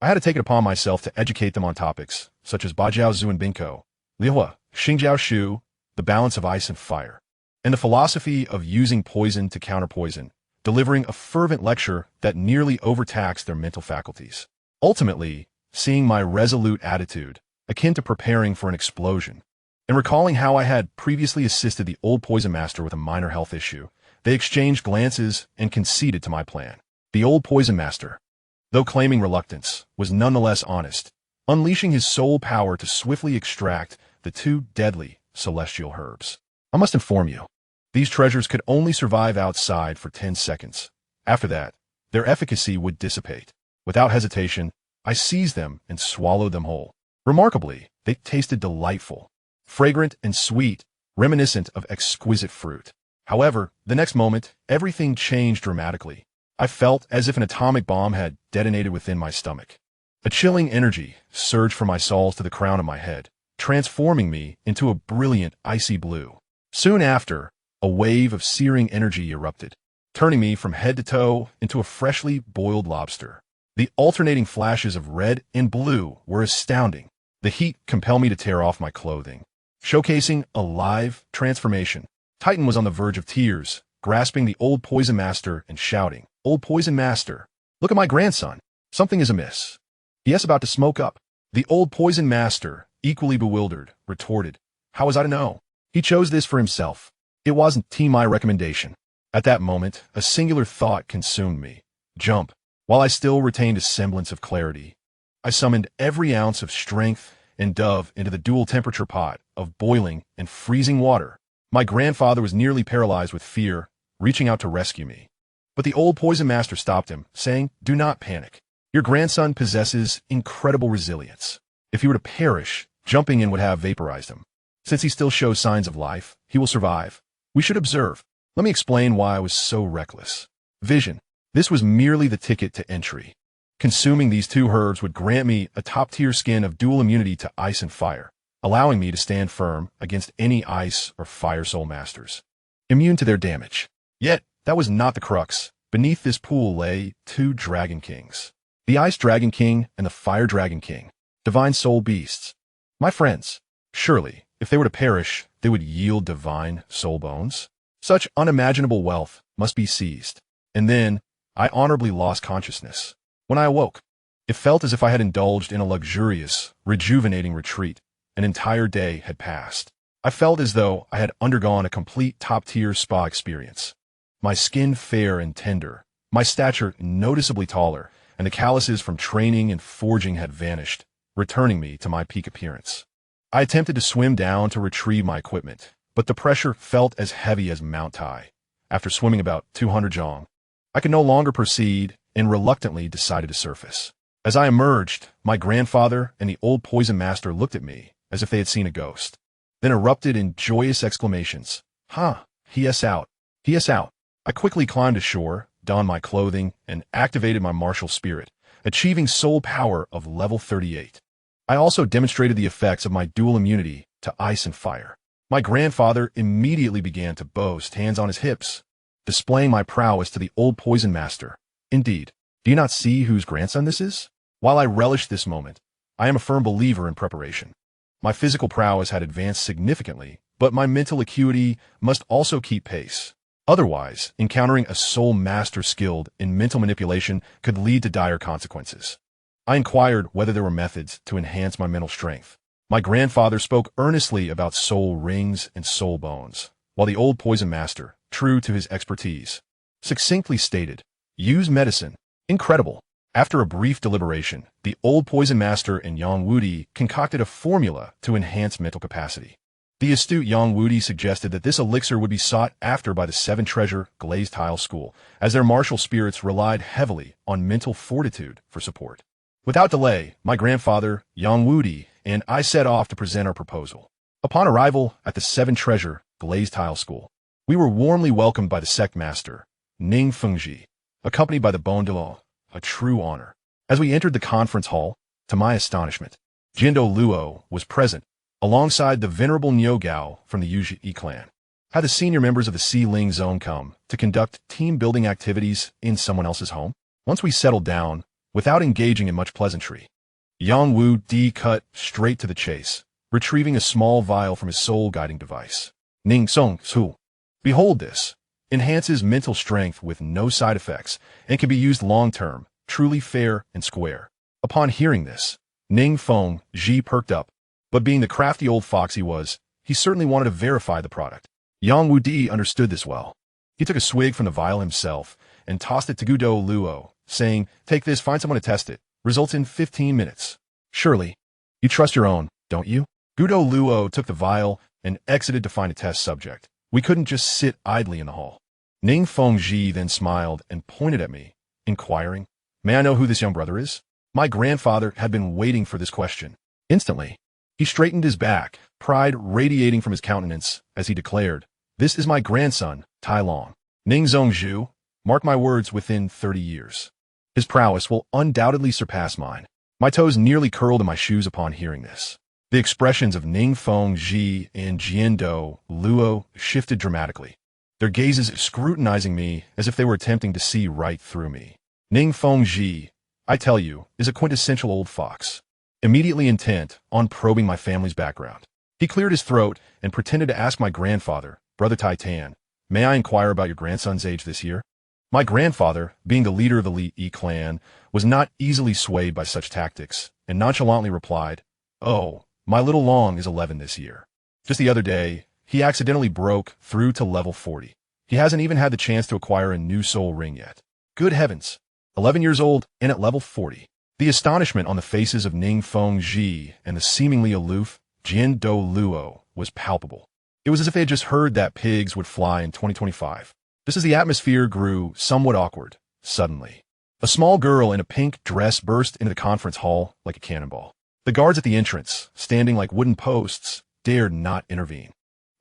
I had to take it upon myself to educate them on topics such as Bajiao Zhu and Binko, Lihua, Xingjiao Shu, the balance of ice and fire, and the philosophy of using poison to counter poison, delivering a fervent lecture that nearly overtaxed their mental faculties. Ultimately, seeing my resolute attitude, akin to preparing for an explosion, and recalling how I had previously assisted the old poison master with a minor health issue, they exchanged glances and conceded to my plan. The old poison master, though claiming reluctance, was nonetheless honest, unleashing his soul power to swiftly extract the 2 deadly celestial herbs. I must inform you, these treasures could only survive outside for 10 seconds. After that, their efficacy would dissipate. Without hesitation, I seized them and swallowed them whole. Remarkably, they tasted delightful, fragrant and sweet, reminiscent of exquisite fruit. However, the next moment, everything changed dramatically. I felt as if an atomic bomb had detonated within my stomach. A chilling energy surged from my soles to the crown of my head, transforming me into a brilliant icy blue. Soon after, a wave of searing energy erupted, turning me from head to toe into a freshly boiled lobster. The alternating flashes of red and blue were astounding. The heat compelled me to tear off my clothing, showcasing a live transformation. Titan was on the verge of tears, grasping the old poison master and shouting, "Old poison master, look at my grandson. Something is amiss. He is about to smoke up." The old poison master, equally bewildered, retorted, "How was I to know? He chose this for himself. It wasn't my recommendation." At that moment, a singular thought consumed me. Jump. While I still retained a semblance of clarity, I summoned every ounce of strength and dove into the dual temperature pot of boiling and freezing water. My grandfather was nearly paralyzed with fear, reaching out to rescue me. But the old poison master stopped him, saying, "Do not panic. Your grandson possesses incredible resilience. If he were to perish, jumping in would have vaporized him. Since he still shows signs of life, he will survive. We should observe. Let me explain why I was so reckless. Vision. This was merely the ticket to entry. Consuming these two herbs would grant me a top-tier skin of dual immunity to ice and fire, allowing me to stand firm against any ice or fire soul masters, immune to their damage. Yet, that was not the crux. Beneath this pool lay two Dragon Kings. The Ice Dragon King and the Fire Dragon King, divine soul beasts. My friends, surely, if they were to perish, they would yield divine soul bones? Such unimaginable wealth must be seized. And then, I honorably lost consciousness. When I awoke, it felt as if I had indulged in a luxurious, rejuvenating retreat. An entire day had passed. I felt as though I had undergone a complete top-tier spa experience. My skin fair and tender, my stature noticeably taller, and the calluses from training and forging had vanished, returning me to my peak appearance. I attempted to swim down to retrieve my equipment, but the pressure felt as heavy as Mount Tai. After swimming about 200 zhong, I could no longer proceed and reluctantly decided to surface. As I emerged, my grandfather and the old poison master looked at me as if they had seen a ghost, then erupted in joyous exclamations. "Huh, he is out. He is out." I quickly climbed ashore, donned my clothing, and activated my martial spirit, achieving soul power of level 38. I also demonstrated the effects of my dual immunity to ice and fire. My grandfather immediately began to boast, hands on his hips, displaying my prowess to the old poison master. Indeed, do you not see whose grandson this is? While I relished this moment, I am a firm believer in preparation. My physical prowess had advanced significantly, but my mental acuity must also keep pace. Otherwise, encountering a soul master skilled in mental manipulation could lead to dire consequences. I inquired whether there were methods to enhance my mental strength. My grandfather spoke earnestly about soul rings and soul bones, while the old poison master, true to his expertise, succinctly stated, "Use medicine." Incredible. After a brief deliberation, the old poison master and Yang Wudi concocted a formula to enhance mental capacity. The astute Yang Wudi suggested that this elixir would be sought after by the Seven Treasure Glazed Tile School, as their martial spirits relied heavily on mental fortitude for support. Without delay, my grandfather, Yang Wudi, and I set off to present our proposal. Upon arrival at the Seven Treasure Glazed Tile School, we were warmly welcomed by the sect master, Ning Fengji, accompanied by the Douluo, a true honor. As we entered the conference hall, to my astonishment, Douluo was present, alongside the venerable Niu Gao from the Yuji clan. Had the senior members of the Ling Zone come to conduct team-building activities in someone else's home? Once we settled down, without engaging in much pleasantry, Yang Wudi cut straight to the chase, retrieving a small vial from his soul-guiding device. Ning Song Su. Behold this. Enhances mental strength with no side effects and can be used long-term, truly fair and square. Upon hearing this, Ning Feng Ji perked up, but being the crafty old fox he was, he certainly wanted to verify the product. Yang Wudi understood this well. He took a swig from the vial himself and tossed it to Douluo, saying, "Take this, find someone to test it. Results in 15 minutes. Surely, you trust your own, don't you?" Douluo took the vial and exited to find a test subject. We couldn't just sit idly in the hall. Ning Fengji then smiled and pointed at me, inquiring, "May I know who this young brother is?" My grandfather had been waiting for this question. Instantly, he straightened his back, pride radiating from his countenance as he declared, "This is my grandson, Tai Long. Ning Zhongzhu, mark my words, within 30 years. His prowess will undoubtedly surpass mine." My toes nearly curled in my shoes upon hearing this. The expressions of Ning Fengji and Douluo shifted dramatically, their gazes scrutinizing me as if they were attempting to see right through me. Ning Fengji, I tell you, is a quintessential old fox, immediately intent on probing my family's background. He cleared his throat and pretended to ask my grandfather, Brother Titan, "May I inquire about your grandson's age this year?" My grandfather, being the leader of the Li clan, was not easily swayed by such tactics, and nonchalantly replied, "Oh, my little Long is 11 this year. Just the other day, he accidentally broke through to level 40. He hasn't even had the chance to acquire a new soul ring yet. Good heavens, 11 years old and at level 40. The astonishment on the faces of Ning Fengji and the seemingly aloof Douluo was palpable. It was as if they had just heard that pigs would fly in 2025. Just as the atmosphere grew somewhat awkward, suddenly, a small girl in a pink dress burst into the conference hall like a cannonball. The guards at the entrance, standing like wooden posts, dared not intervene.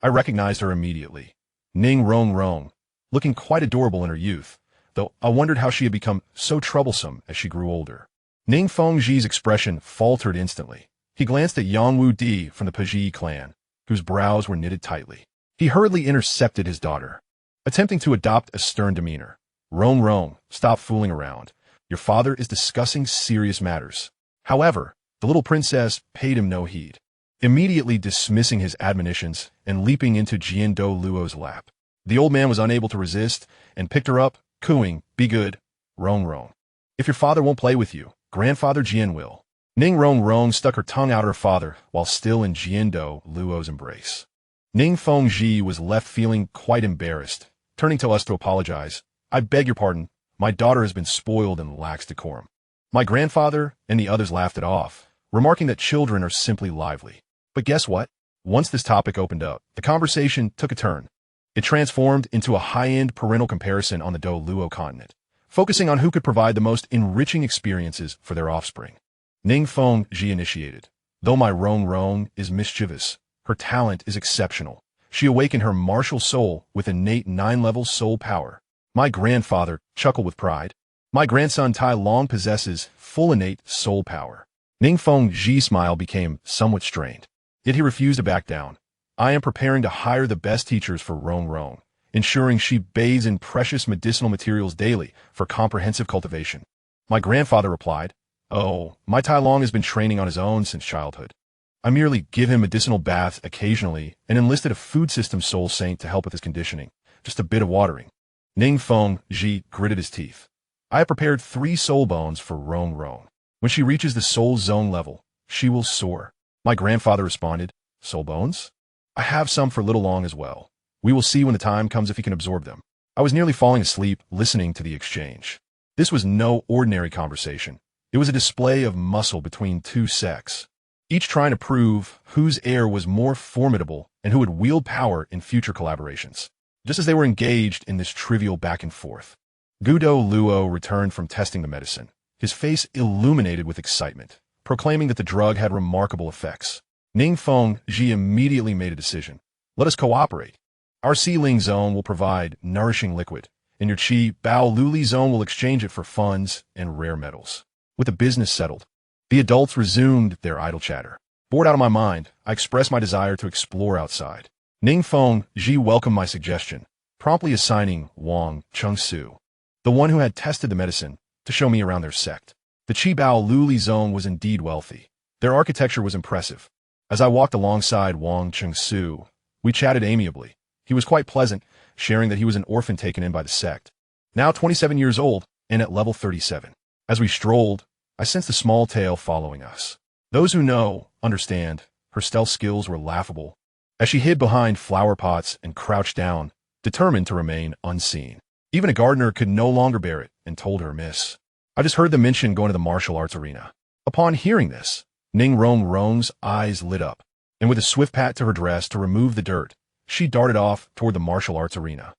I recognized her immediately. Ning Rong, looking quite adorable in her youth, though I wondered how she had become so troublesome as she grew older. Ning Fengji's expression faltered instantly. He glanced at Yang Wu Di from the Piji clan, whose brows were knitted tightly. He hurriedly intercepted his daughter, attempting to adopt a stern demeanor. Rong, stop fooling around. Your father is discussing serious matters. However, the little princess paid him no heed, immediately dismissing his admonitions and leaping into Douluo's lap. The old man was unable to resist and picked her up, cooing, "Be good, Rong. If your father won't play with you, Grandfather Jian will." Ning Rong stuck her tongue out at her father while still in Douluo's embrace. Ning Fengji was left feeling quite embarrassed, turning to us to apologize. "I beg your pardon, my daughter has been spoiled and lacks decorum." My grandfather and the others laughed it off, remarking that children are simply lively. But guess what? Once this topic opened up, the conversation took a turn. It transformed into a high-end parental comparison on the Douluo continent, focusing on who could provide the most enriching experiences for their offspring. Ning Fengji initiated. Though my Rong is mischievous, her talent is exceptional. She awakened her martial soul with innate 9-level soul power. My grandfather chuckled with pride. My grandson Tai Long possesses full innate soul power. Ning Fengji's smile became somewhat strained, yet he refused to back down. I am preparing to hire the best teachers for Rong, ensuring she bathes in precious medicinal materials daily for comprehensive cultivation. My grandfather replied, "Oh, my Tai Long has been training on his own since childhood. I merely give him medicinal baths occasionally and enlisted a food system soul saint to help with his conditioning, just a bit of watering." Ning Fengji gritted his teeth. "I have prepared 3 soul bones for Rong. When she reaches the soul zone level, she will soar." My grandfather responded, "Soul bones? I have some for little Long as well. We will see when the time comes if he can absorb them." I was nearly falling asleep listening to the exchange. This was no ordinary conversation. It was a display of muscle between two sects, each trying to prove whose heir was more formidable and who would wield power in future collaborations. Just as they were engaged in this trivial back and forth, Douluo returned from testing the medicine, his face illuminated with excitement, proclaiming that the drug had remarkable effects. Ning Fengji immediately made a decision. "Let us cooperate. Our Ling zone will provide nourishing liquid, and your Bao Luli zone will exchange it for funds and rare metals." With the business settled, the adults resumed their idle chatter. Bored out of my mind, I expressed my desire to explore outside. Ning Fengji welcomed my suggestion, promptly assigning Wang Chengsu, the one who had tested the medicine, to show me around their sect. The Bao Luli zone was indeed wealthy. Their architecture was impressive. As I walked alongside Wang Chengsu, we chatted amiably. He was quite pleasant, sharing that he was an orphan taken in by the sect, now 27 years old and at level 37. As we strolled, I sensed a small tail following us. Those who know understand her stealth skills were laughable, as she hid behind flower pots and crouched down, determined to remain unseen. Even a gardener could no longer bear it and told her, "Miss, I just heard them mention going to the martial arts arena." Upon hearing this, Ning Rong's eyes lit up, and with a swift pat to her dress to remove the dirt, she darted off toward the martial arts arena.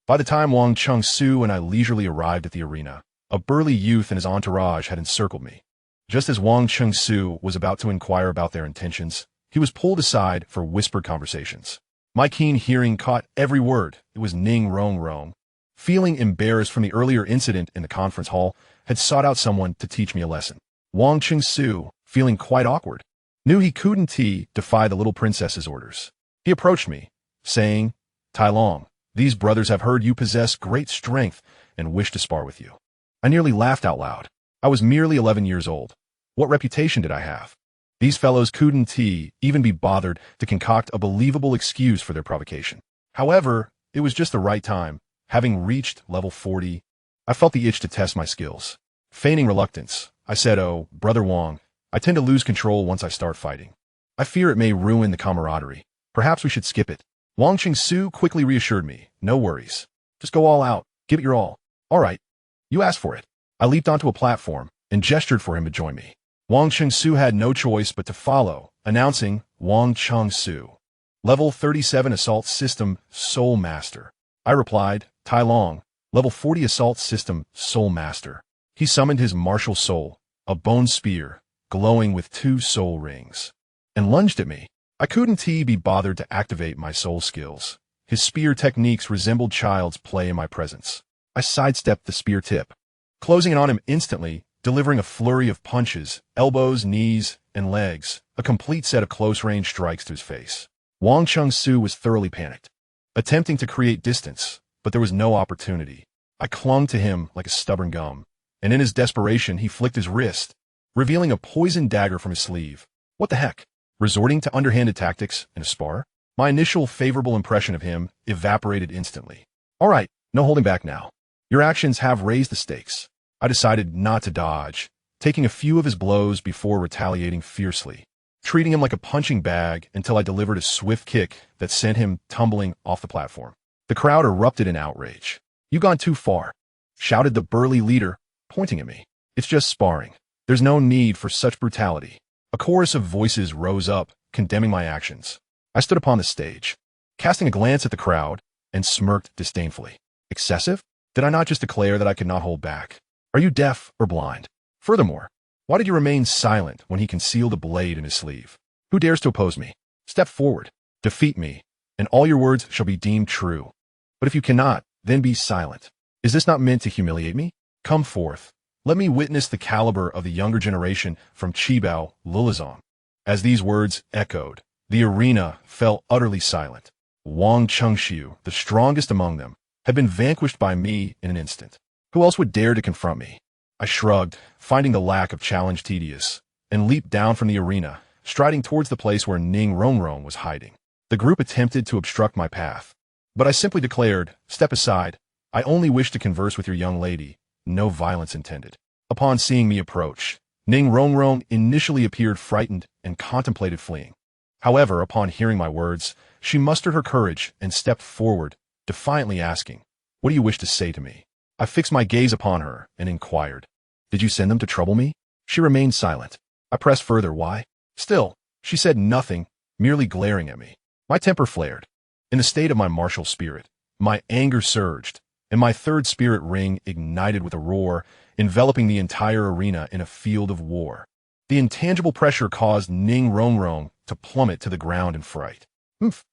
By the time Wang Chengsu and I leisurely arrived at the arena, a burly youth and his entourage had encircled me. Just as Wang Chengsu was about to inquire about their intentions, he was pulled aside for whispered conversations. My keen hearing caught every word. It was Ning Rong, feeling embarrassed from the earlier incident in the conference hall, had sought out someone to teach me a lesson. Wang Qingsu, feeling quite awkward, knew he couldn't defy the little princess's orders. He approached me, saying, Tai Long, these brothers have heard you possess great strength and wish to spar with you. I nearly laughed out loud. I was merely 11 years old. What reputation did I have? These fellows couldn't even be bothered to concoct a believable excuse for their provocation. However, it was just the right time. Having reached level 40, I felt the itch to test my skills. Feigning reluctance, I said, "Oh, Brother Wang, I tend to lose control once I start fighting. I fear it may ruin the camaraderie. Perhaps we should skip it." Wang Qingsu quickly reassured me, "No worries. Just go all out. Give it your all." "All right. You asked for it." I leaped onto a platform and gestured for him to join me. Wang Qingsu had no choice but to follow, announcing, "Wang Qingsu, Level 37 Assault System Soul Master." I replied, "Tai Long, Level 40 Assault System Soul Master." He summoned his martial soul, a bone spear, glowing with 2 soul rings, and lunged at me. I couldn't be bothered to activate my soul skills. His spear techniques resembled child's play in my presence. I sidestepped the spear tip, closing in on him instantly, delivering a flurry of punches, elbows, knees, and legs, a complete set of close-range strikes to his face. Wang Qingsu was thoroughly panicked, attempting to create distance, but there was no opportunity. I clung to him like a stubborn gum, and in his desperation he flicked his wrist, revealing a poisoned dagger from his sleeve. What the heck? Resorting to underhanded tactics in a spar? My initial favorable impression of him evaporated instantly. All right, no holding back now. Your actions have raised the stakes. I decided not to dodge, taking a few of his blows before retaliating fiercely, treating him like a punching bag until I delivered a swift kick that sent him tumbling off the platform. The crowd erupted in outrage. "You've gone too far," shouted the burly leader, pointing at me. "It's just sparring. There's no need for such brutality." A chorus of voices rose up, condemning my actions. I stood upon the stage, casting a glance at the crowd, and smirked disdainfully. Excessive? Did I not just declare that I could not hold back? Are you deaf or blind? Furthermore, why did you remain silent when he concealed a blade in his sleeve? Who dares to oppose me? Step forward, defeat me, and all your words shall be deemed true. But if you cannot, then be silent. Is this not meant to humiliate me? Come forth. Let me witness the caliber of the younger generation from Qibao, Lulazong. As these words echoed, the arena fell utterly silent. Wang Qingsu, the strongest among them, had been vanquished by me in an instant. Who else would dare to confront me? I shrugged, finding the lack of challenge tedious, and leaped down from the arena, striding towards the place where Ning Rongrong was hiding. The group attempted to obstruct my path, but I simply declared, "Step aside. I only wish to converse with your young lady. No violence intended." Upon seeing me approach, Ning Rongrong initially appeared frightened and contemplated fleeing. However, upon hearing my words, she mustered her courage and stepped forward, defiantly asking, "What do you wish to say to me?" I fixed my gaze upon her and inquired, "Did you send them to trouble me?" She remained silent. I pressed further, "Why?" Still, she said nothing, merely glaring at me. My temper flared. In the state of my martial spirit, my anger surged, and my 3rd spirit ring ignited with a roar, enveloping the entire arena in a field of war. The intangible pressure caused Ning Rongrong to plummet to the ground in fright.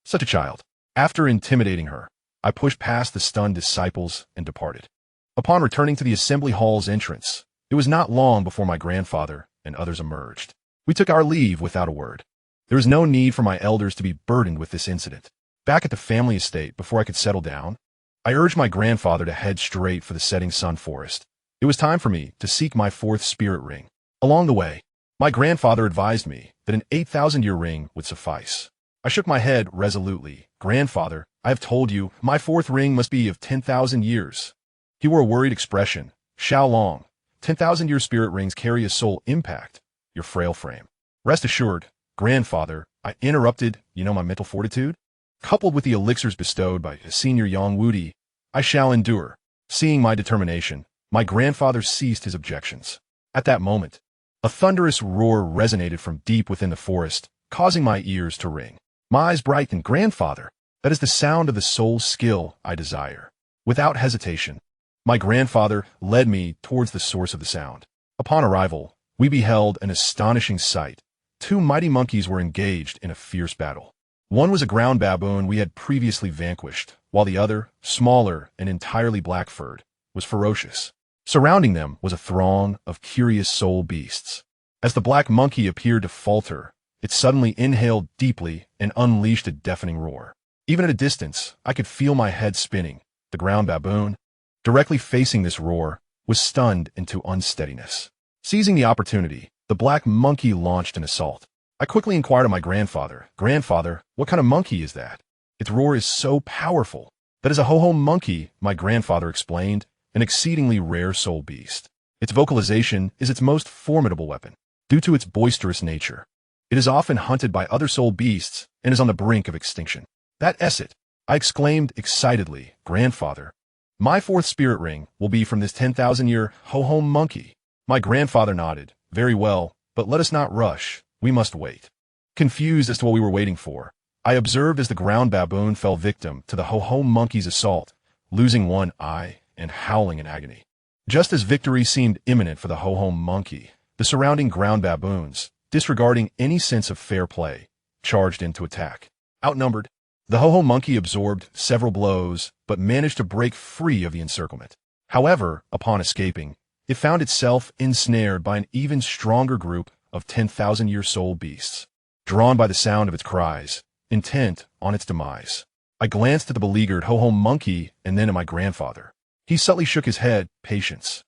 Such a child. After intimidating her, I pushed past the stunned disciples and departed. Upon returning to the assembly hall's entrance, it was not long before my grandfather and others emerged. We took our leave without a word. There was no need for my elders to be burdened with this incident. Back at the family estate, before I could settle down, I urged my grandfather to head straight for the setting sun forest. It was time for me to seek my 4th spirit ring. Along the way, my grandfather advised me that an 8,000-year ring would suffice. I shook my head resolutely. "Grandfather, I have told you, my 4th ring must be of 10,000 years. He wore a worried expression. "Xiao Long, 10,000-year spirit rings carry a soul impact, your frail frame." "Rest assured, grandfather," I interrupted, "you know my mental fortitude? Coupled with the elixirs bestowed by Senior Yang Wudi, I shall endure." Seeing my determination, my grandfather ceased his objections. At that moment, a thunderous roar resonated from deep within the forest, causing my ears to ring. My eyes brightened. "Grandfather, that is the sound of the soul skill I desire." Without hesitation, my grandfather led me towards the source of the sound. Upon arrival, we beheld an astonishing sight. 2 mighty monkeys were engaged in a fierce battle. One was a ground baboon we had previously vanquished, while the other, smaller and entirely black-furred, was ferocious. Surrounding them was a throng of curious soul beasts. As the black monkey appeared to falter, it suddenly inhaled deeply and unleashed a deafening roar. Even at a distance, I could feel my head spinning. The ground baboon, directly facing this roar, was stunned into unsteadiness. Seizing the opportunity, the black monkey launched an assault. I quickly inquired of my grandfather, "Grandfather, what kind of monkey is that? Its roar is so powerful." "That is a ho-ho monkey," my grandfather explained, "an exceedingly rare soul beast. Its vocalization is its most formidable weapon. Due to its boisterous nature, it is often hunted by other soul beasts and is on the brink of extinction." "That is it," I exclaimed excitedly. "Grandfather, my fourth spirit ring will be from this 10,000-year ho-ho monkey." My grandfather nodded. "Very well, but let us not rush. We must wait." Confused as to what we were waiting for, I observed as the ground baboon fell victim to the ho-ho monkey's assault, losing one eye and howling in agony. Just as victory seemed imminent for the ho-ho monkey, the surrounding ground baboons, disregarding any sense of fair play, charged in to attack. Outnumbered, the ho-ho monkey absorbed several blows, but managed to break free of the encirclement. However, upon escaping, it found itself ensnared by an even stronger group of 10,000-year soul beasts, drawn by the sound of its cries, intent on its demise. I glanced at the beleaguered ho-ho monkey and then at my grandfather. He subtly shook his head. "Patience.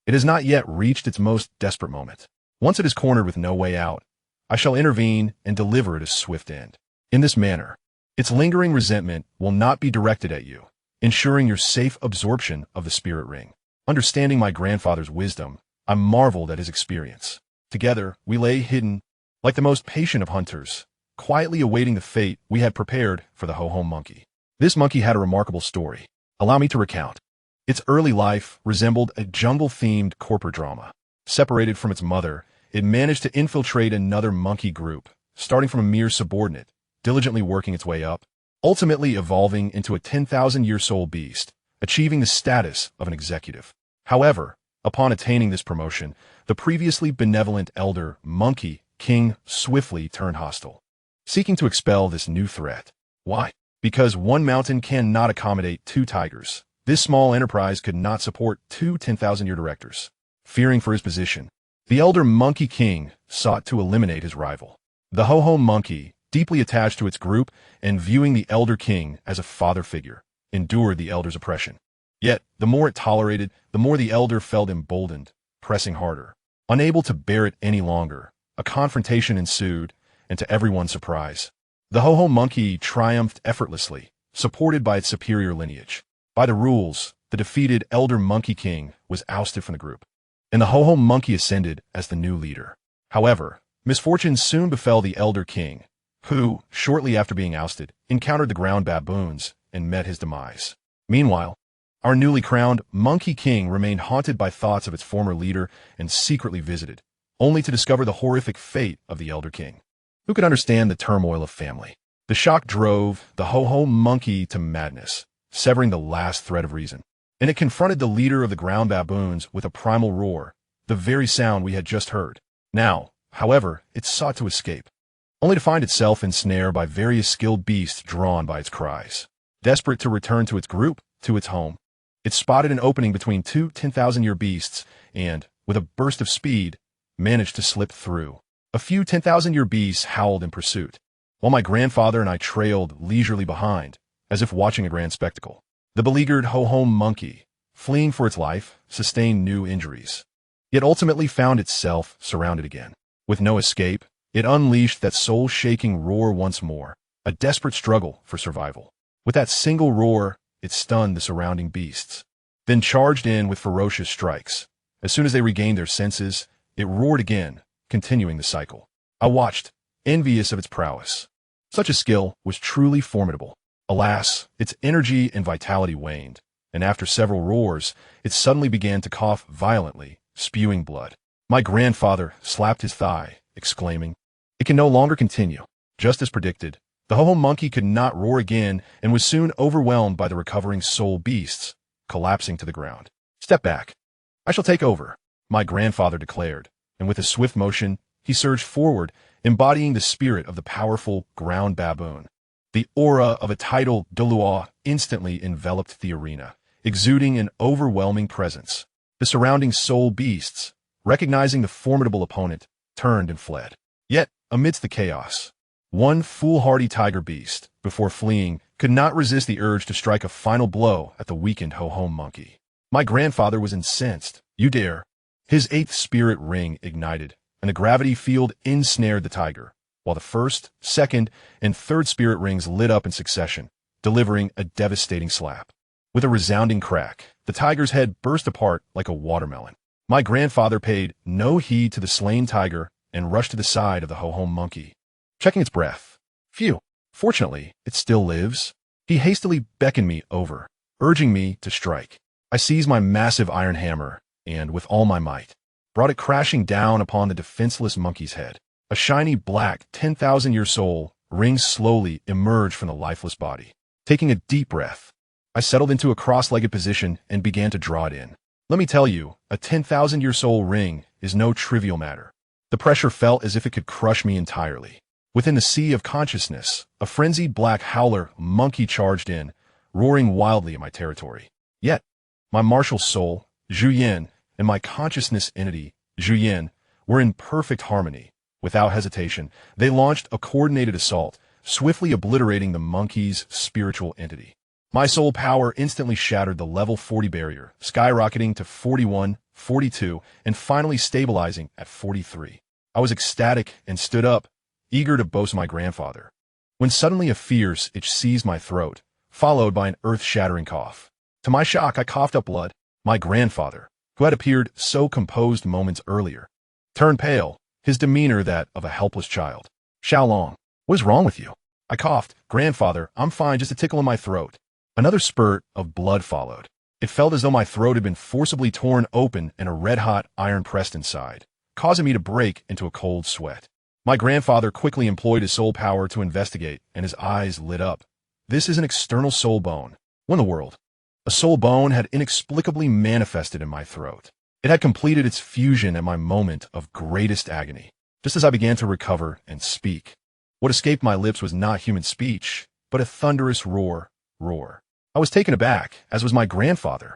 It has not yet reached its most desperate moment. Once it is cornered with no way out, I shall intervene and deliver it a swift end. In this manner, its lingering resentment will not be directed at you, ensuring your safe absorption of the spirit ring." Understanding my grandfather's wisdom, I marveled at his experience. Together, we lay hidden, like the most patient of hunters, quietly awaiting the fate we had prepared for the ho-ho monkey. This monkey had a remarkable story. Allow me to recount. Its early life resembled a jungle-themed corporate drama. Separated from its mother, it managed to infiltrate another monkey group, starting from a mere subordinate, diligently working its way up, ultimately evolving into a 10,000-year soul beast, achieving the status of an executive. However, upon attaining this promotion, the previously benevolent elder monkey king swiftly turned hostile, seeking to expel this new threat. Why? Because one mountain cannot accommodate two tigers. This small enterprise could not support two 10,000-year directors. Fearing for his position, the elder monkey king sought to eliminate his rival. The ho-ho monkey, deeply attached to its group and viewing the elder king as a father figure, endured the elder's oppression. Yet, the more it tolerated, the more the elder felt emboldened, pressing harder. Unable to bear it any longer, a confrontation ensued, and to everyone's surprise, the ho-ho monkey triumphed effortlessly, supported by its superior lineage. By the rules, the defeated elder monkey king was ousted from the group, and the ho-ho monkey ascended as the new leader. However, misfortune soon befell the elder king, who, shortly after being ousted, encountered the ground baboons and met his demise. Meanwhile, our newly crowned monkey king remained haunted by thoughts of its former leader and secretly visited, only to discover the horrific fate of the elder king. Who could understand the turmoil of family? The shock drove the ho-ho monkey to madness, severing the last thread of reason. And it confronted the leader of the ground baboons with a primal roar, the very sound we had just heard. Now, however, it sought to escape, only to find itself ensnared by various skilled beasts drawn by its cries. Desperate to return to its group, to its home, it spotted an opening between two 10,000-year beasts and, with a burst of speed, managed to slip through. A few 10,000-year beasts howled in pursuit, while my grandfather and I trailed leisurely behind, as if watching a grand spectacle. The beleaguered ho-ho monkey, fleeing for its life, sustained new injuries, yet ultimately found itself surrounded again. With no escape, it unleashed that soul-shaking roar once more, a desperate struggle for survival. With that single roar, it stunned the surrounding beasts, then charged in with ferocious strikes. As soon as they regained their senses, it roared again, continuing the cycle. I watched, envious of its prowess. Such a skill was truly formidable. Alas, its energy and vitality waned, and after several roars, it suddenly began to cough violently, spewing blood. My grandfather slapped his thigh, exclaiming, "It can no longer continue." Just as predicted, the ho-ho monkey could not roar again and was soon overwhelmed by the recovering soul beasts, collapsing to the ground. "Step back. I shall take over," my grandfather declared, and with a swift motion, he surged forward, embodying the spirit of the powerful ground baboon. The aura of a tidal Douluo instantly enveloped the arena, exuding an overwhelming presence. The surrounding soul beasts, recognizing the formidable opponent, turned and fled. Yet, amidst the chaos, one foolhardy tiger beast, before fleeing, could not resist the urge to strike a final blow at the weakened ho-hum monkey. My grandfather was incensed. "You dare!" His eighth spirit ring ignited, and the gravity field ensnared the tiger, while the first, second, and third spirit rings lit up in succession, delivering a devastating slap. With a resounding crack, the tiger's head burst apart like a watermelon. My grandfather paid no heed to the slain tiger and rushed to the side of the ho-hum monkey, checking its breath. "Phew! Fortunately, it still lives." He hastily beckoned me over, urging me to strike. I seized my massive iron hammer and, with all my might, brought it crashing down upon the defenseless monkey's head. A shiny black 10,000-year soul ring slowly emerged from the lifeless body. Taking a deep breath, I settled into a cross-legged position and began to draw it in. Let me tell you, a 10,000-year soul ring is no trivial matter. The pressure felt as if it could crush me entirely. Within the sea of consciousness, a frenzied black howler monkey charged in, roaring wildly at my territory. Yet, my martial soul, Zhu Yin, and my consciousness entity, Zhu Yin, were in perfect harmony. Without hesitation, they launched a coordinated assault, swiftly obliterating the monkey's spiritual entity. My soul power instantly shattered the level 40 barrier, skyrocketing to 41, 42, and finally stabilizing at 43. I was ecstatic and stood up, eager to boast my grandfather, when suddenly a fierce itch seized my throat, followed by an earth-shattering cough. To my shock, I coughed up blood. My grandfather, who had appeared so composed moments earlier, turned pale, his demeanor that of a helpless child. "Xiaolong, what is wrong with you?" I coughed. "Grandfather, I'm fine, just a tickle in my throat." Another spurt of blood followed. It felt as though my throat had been forcibly torn open and a red-hot iron pressed inside, causing me to break into a cold sweat. My grandfather quickly employed his soul power to investigate, and his eyes lit up. "This is an external soul bone. What in the world?" A soul bone had inexplicably manifested in my throat. It had completed its fusion at my moment of greatest agony, just as I began to recover and speak. What escaped my lips was not human speech, but a thunderous roar. I was taken aback, as was my grandfather.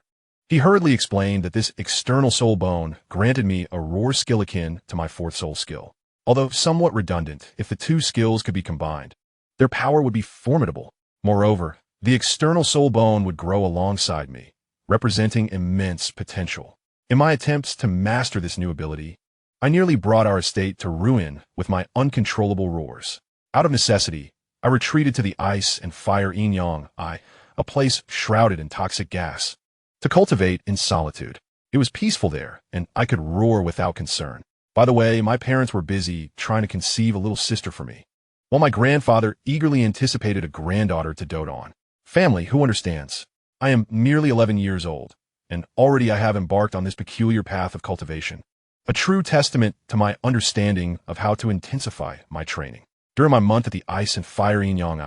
He hurriedly explained that this external soul bone granted me a roar skill akin to my fourth soul skill. Although somewhat redundant, if the two skills could be combined, their power would be formidable. Moreover, the external soul bone would grow alongside me, representing immense potential. In my attempts to master this new ability, I nearly brought our estate to ruin with my uncontrollable roars. Out of necessity, I retreated to the ice and fire yin-yang, a place shrouded in toxic gas, to cultivate in solitude. It was peaceful there, and I could roar without concern. By the way, my parents were busy trying to conceive a little sister for me, while my grandfather eagerly anticipated a granddaughter to dote on. Family, who understands? I am merely 11 years old, and already I have embarked on this peculiar path of cultivation, a true testament to my understanding of how to intensify my training. During my month at the ice and fire yin-yang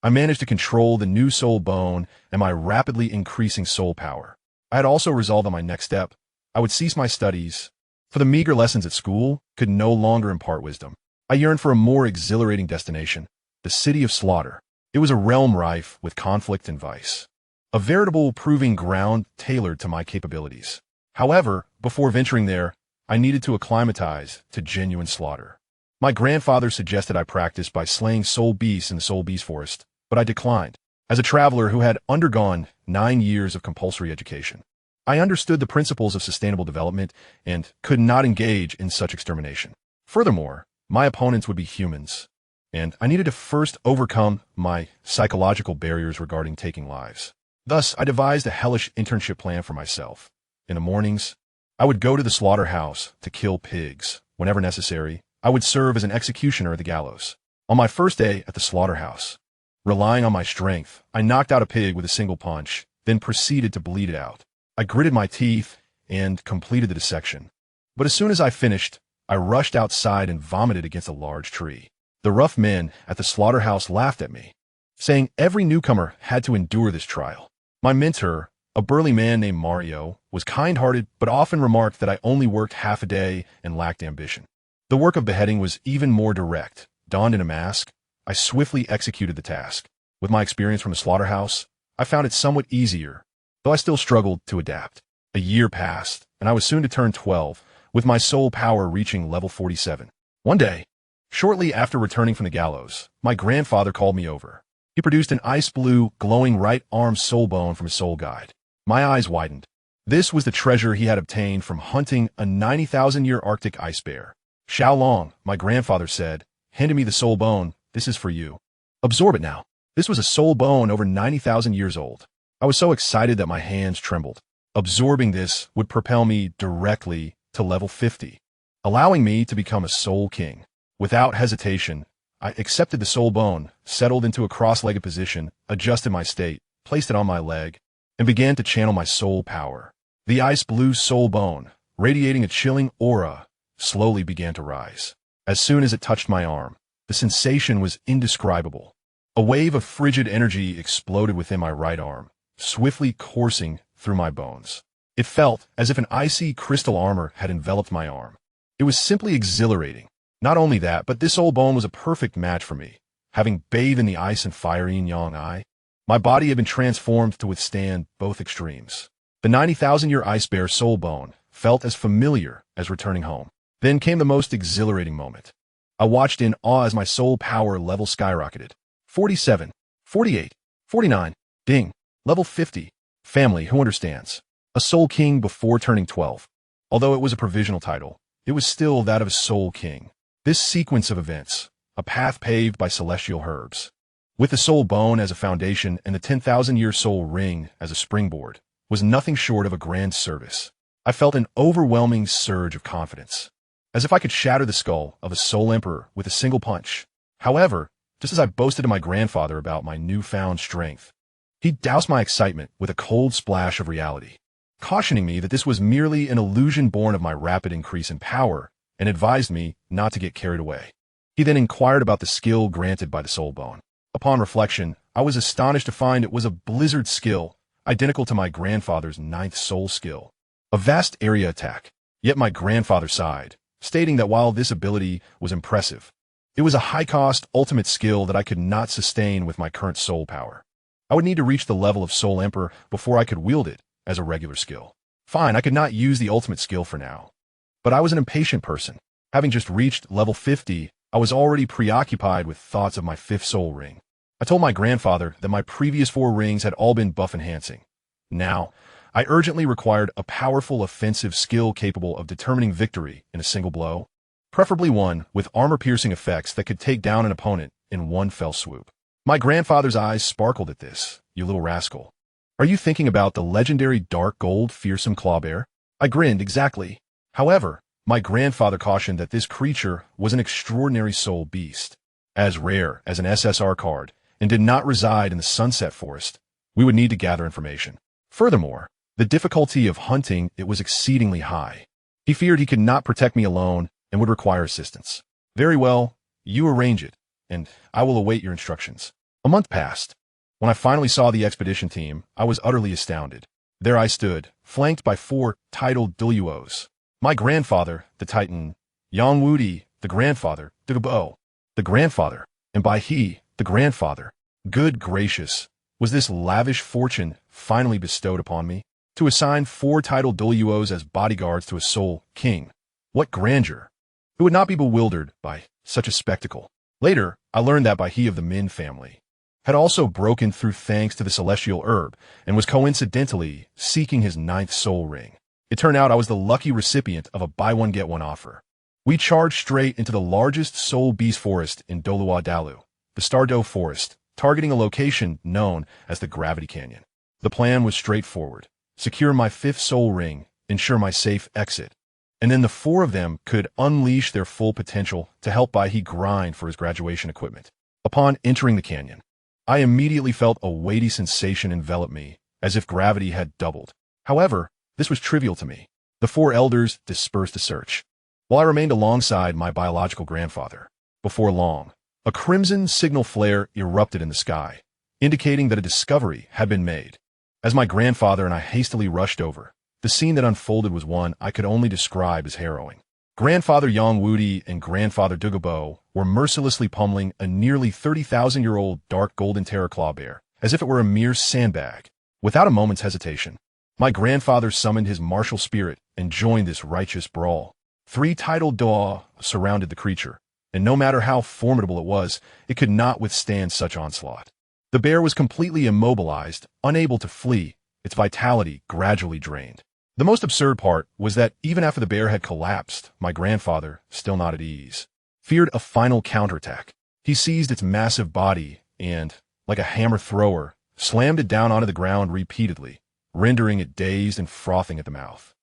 I managed to control the new soul bone and my rapidly increasing soul power. I had also resolved on my next step. I would cease my studies, for the meager lessons at school could no longer impart wisdom. I yearned for a more exhilarating destination, the city of slaughter. It was a realm rife with conflict and vice, a veritable proving ground tailored to my capabilities. However, before venturing there, I needed to acclimatize to genuine slaughter. My grandfather suggested I practice by slaying soul beasts in the soul beast forest, but I declined. As a traveler who had undergone 9 years of compulsory education, I understood the principles of sustainable development and could not engage in such extermination. Furthermore, my opponents would be humans, and I needed to first overcome my psychological barriers regarding taking lives. Thus, I devised a hellish internship plan for myself. In the mornings, I would go to the slaughterhouse to kill pigs. Whenever necessary, I would serve as an executioner at the gallows. On my first day at the slaughterhouse, relying on my strength, I knocked out a pig with a single punch, then proceeded to bleed it out. I gritted my teeth and completed the dissection. But as soon as I finished, I rushed outside and vomited against a large tree. The rough men at the slaughterhouse laughed at me, saying every newcomer had to endure this trial. My mentor, a burly man named Mario, was kind-hearted but often remarked that I only worked half a day and lacked ambition. The work of beheading was even more direct. Donned in a mask, I swiftly executed the task. With my experience from the slaughterhouse, I found it somewhat easier, though I still struggled to adapt. A year passed, and I was soon to turn 12, with my soul power reaching level 47. One day, shortly after returning from the gallows, my grandfather called me over. He produced an ice-blue, glowing right arm soul bone from his soul guide. My eyes widened. This was the treasure he had obtained from hunting a 90,000-year Arctic ice bear. Xiaolong, my grandfather said, handed me the soul bone. This is for you. Absorb it now. This was a soul bone over 90,000 years old. I was so excited that my hands trembled. Absorbing this would propel me directly to level 50, allowing me to become a soul king. Without hesitation, I accepted the soul bone, settled into a cross-legged position, adjusted my state, placed it on my leg, and began to channel my soul power. The ice-blue soul bone, radiating a chilling aura, slowly began to rise. As soon as it touched my arm, the sensation was indescribable. A wave of frigid energy exploded within my right arm, swiftly coursing through my bones. It felt as if an icy crystal armor had enveloped my arm. It was simply exhilarating. Not only that, but this soul bone was a perfect match for me. Having bathed in the ice and fire yin-yang, my body had been transformed to withstand both extremes. The 90,000-year ice bear soul bone felt as familiar as returning home. Then came the most exhilarating moment. I watched in awe as my soul power level skyrocketed. 47, 48, 49, ding, level 50. Family, who understands? A soul king before turning 12. Although it was a provisional title, it was still that of a soul king. This sequence of events, a path paved by celestial herbs, with the soul bone as a foundation and the 10,000-year soul ring as a springboard, was nothing short of a grand service. I felt an overwhelming surge of confidence, as if I could shatter the skull of a soul emperor with a single punch. However, just as I boasted to my grandfather about my newfound strength, he doused my excitement with a cold splash of reality, cautioning me that this was merely an illusion born of my rapid increase in power, and advised me not to get carried away. He then inquired about the skill granted by the soul bone. Upon reflection, I was astonished to find it was a blizzard skill, identical to my grandfather's 9th soul skill, a vast area attack. Yet my grandfather sighed, stating that while this ability was impressive, it was a high-cost ultimate skill that I could not sustain with my current soul power. I would need to reach the level of Soul Emperor before I could wield it as a regular skill. Fine, I could not use the ultimate skill for now. But I was an impatient person. Having just reached level 50, I was already preoccupied with thoughts of my 5th soul ring. I told my grandfather that my previous 4 rings had all been buff-enhancing. Now, I urgently required a powerful offensive skill capable of determining victory in a single blow, preferably one with armor-piercing effects that could take down an opponent in one fell swoop. My grandfather's eyes sparkled at this. You little rascal. Are you thinking about the legendary dark gold fearsome clawbear? I grinned. Exactly. However, my grandfather cautioned that this creature was an extraordinary soul beast, as rare as an SSR card, and did not reside in the Sunset Forest. We would need to gather information. Furthermore, the difficulty of hunting it was exceedingly high. He feared he could not protect me alone and would require assistance. Very well, you arrange it, and I will await your instructions. A month passed. When I finally saw the expedition team, I was utterly astounded. There I stood, flanked by 4 titled Douluos. My grandfather, the Titan, Yang Wudi, the grandfather, Douluo, the grandfather, and by he, the grandfather. Good gracious, was this lavish fortune finally bestowed upon me? To assign 4 titled Douluos as bodyguards to a soul king. What grandeur! Who would not be bewildered by such a spectacle? Later, I learned that Baihe of the Min family had also broken through thanks to the celestial herb and was coincidentally seeking his 9th soul ring. It turned out I was the lucky recipient of a buy-one-get-one offer. We charged straight into the largest soul beast forest in Douluo Dalu, the Stardow Forest, targeting a location known as the Gravity Canyon. The plan was straightforward. Secure my 5th soul ring, ensure my safe exit, and then the 4 of them could unleash their full potential to help Baihe grind for his graduation equipment. Upon entering the canyon, I immediately felt a weighty sensation envelop me, as if gravity had doubled. However, this was trivial to me. The 4 elders dispersed the search, while I remained alongside my biological grandfather. Before long, a crimson signal flare erupted in the sky, indicating that a discovery had been made. As my grandfather and I hastily rushed over, the scene that unfolded was one I could only describe as harrowing. Grandfather Yang Wudi and Grandfather Douluo were mercilessly pummeling a nearly 30,000-year-old dark golden terror clawbear, as if it were a mere sandbag. Without a moment's hesitation, my grandfather summoned his martial spirit and joined this righteous brawl. 3 tidal Douluo surrounded the creature, and no matter how formidable it was, it could not withstand such onslaught. The bear was completely immobilized, unable to flee, its vitality gradually drained. The most absurd part was that even after the bear had collapsed, my grandfather, still not at ease, feared a final counterattack. He seized its massive body and, like a hammer thrower, slammed it down onto the ground repeatedly, rendering it dazed and frothing at the mouth.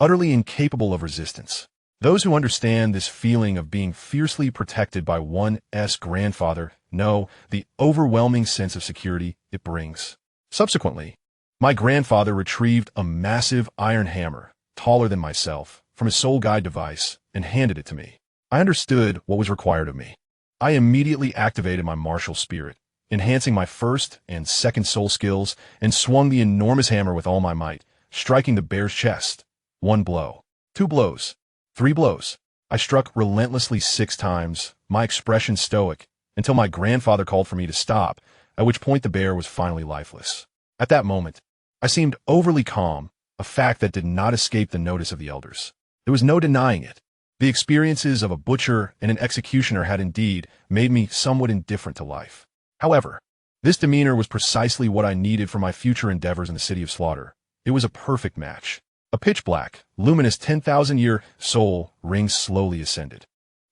Utterly incapable of resistance. Those who understand this feeling of being fiercely protected by one's grandfather know the overwhelming sense of security it brings. Subsequently, my grandfather retrieved a massive iron hammer, taller than myself, from his soul guide device and handed it to me. I understood what was required of me. I immediately activated my martial spirit, enhancing my first and second soul skills, and swung the enormous hammer with all my might, striking the bear's chest. 1 blow, 2 blows, 3 blows. I struck relentlessly 6 times, my expression stoic, until my grandfather called for me to stop, at which point the bear was finally lifeless. At that moment, I seemed overly calm, a fact that did not escape the notice of the elders. There was no denying it. The experiences of a butcher and an executioner had indeed made me somewhat indifferent to life. However, this demeanor was precisely what I needed for my future endeavors in the city of slaughter. It was a perfect match. A pitch-black, luminous 10,000-year soul ring slowly ascended.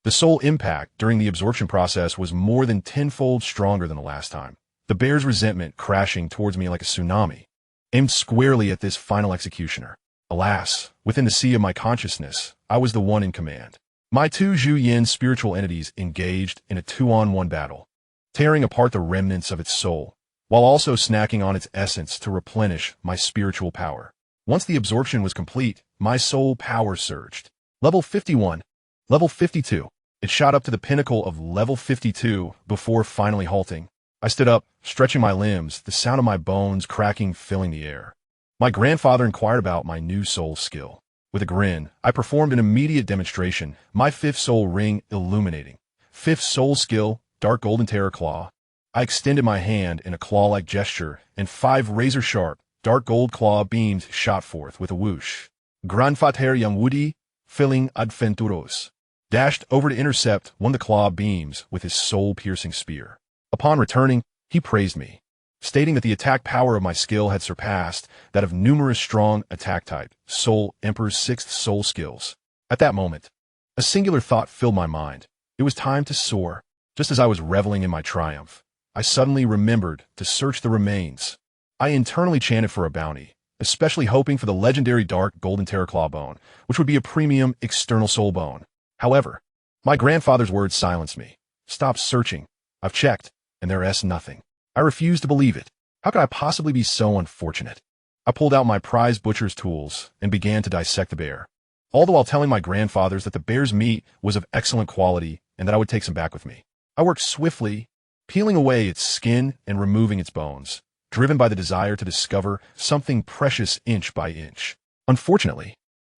The soul impact during the absorption process was more than 10-fold stronger than the last time. The bear's resentment crashing towards me like a tsunami, aimed squarely at this final executioner. Alas, within the sea of my consciousness, I was the one in command. My 2 Zhu Yin spiritual entities engaged in a 2-on-1 battle, tearing apart the remnants of its soul, while also snacking on its essence to replenish my spiritual power. Once the absorption was complete, my soul power surged. Level 51. Level 52. It shot up to the pinnacle of level 52 before finally halting. I stood up, stretching my limbs, the sound of my bones cracking filling the air. My grandfather inquired about my new soul skill. With a grin, I performed an immediate demonstration, my 5th soul ring illuminating. 5th soul skill, Dark Golden Terror Claw. I extended my hand in a claw-like gesture, and 5 razor-sharp, dark gold claw beams shot forth with a whoosh. Grandfather Young Woody, filling adventuros, dashed over to intercept one of the claw beams with his soul-piercing spear. Upon returning, he praised me, stating that the attack power of my skill had surpassed that of numerous strong attack type, Soul Emperor's 6th soul skills. At that moment, a singular thought filled my mind. It was time to soar. Just as I was reveling in my triumph, I suddenly remembered to search the remains. I internally chanted for a bounty, especially hoping for the legendary Dark Golden Terror Claw bone, which would be a premium external soul bone. However, my grandfather's words silenced me. Stop searching. I've checked, and there's nothing. I refused to believe it. How could I possibly be so unfortunate? I pulled out my prized butcher's tools and began to dissect the bear, all the while telling my grandfathers that the bear's meat was of excellent quality and that I would take some back with me. I worked swiftly, peeling away its skin and removing its bones, driven by the desire to discover something precious inch by inch. Unfortunately,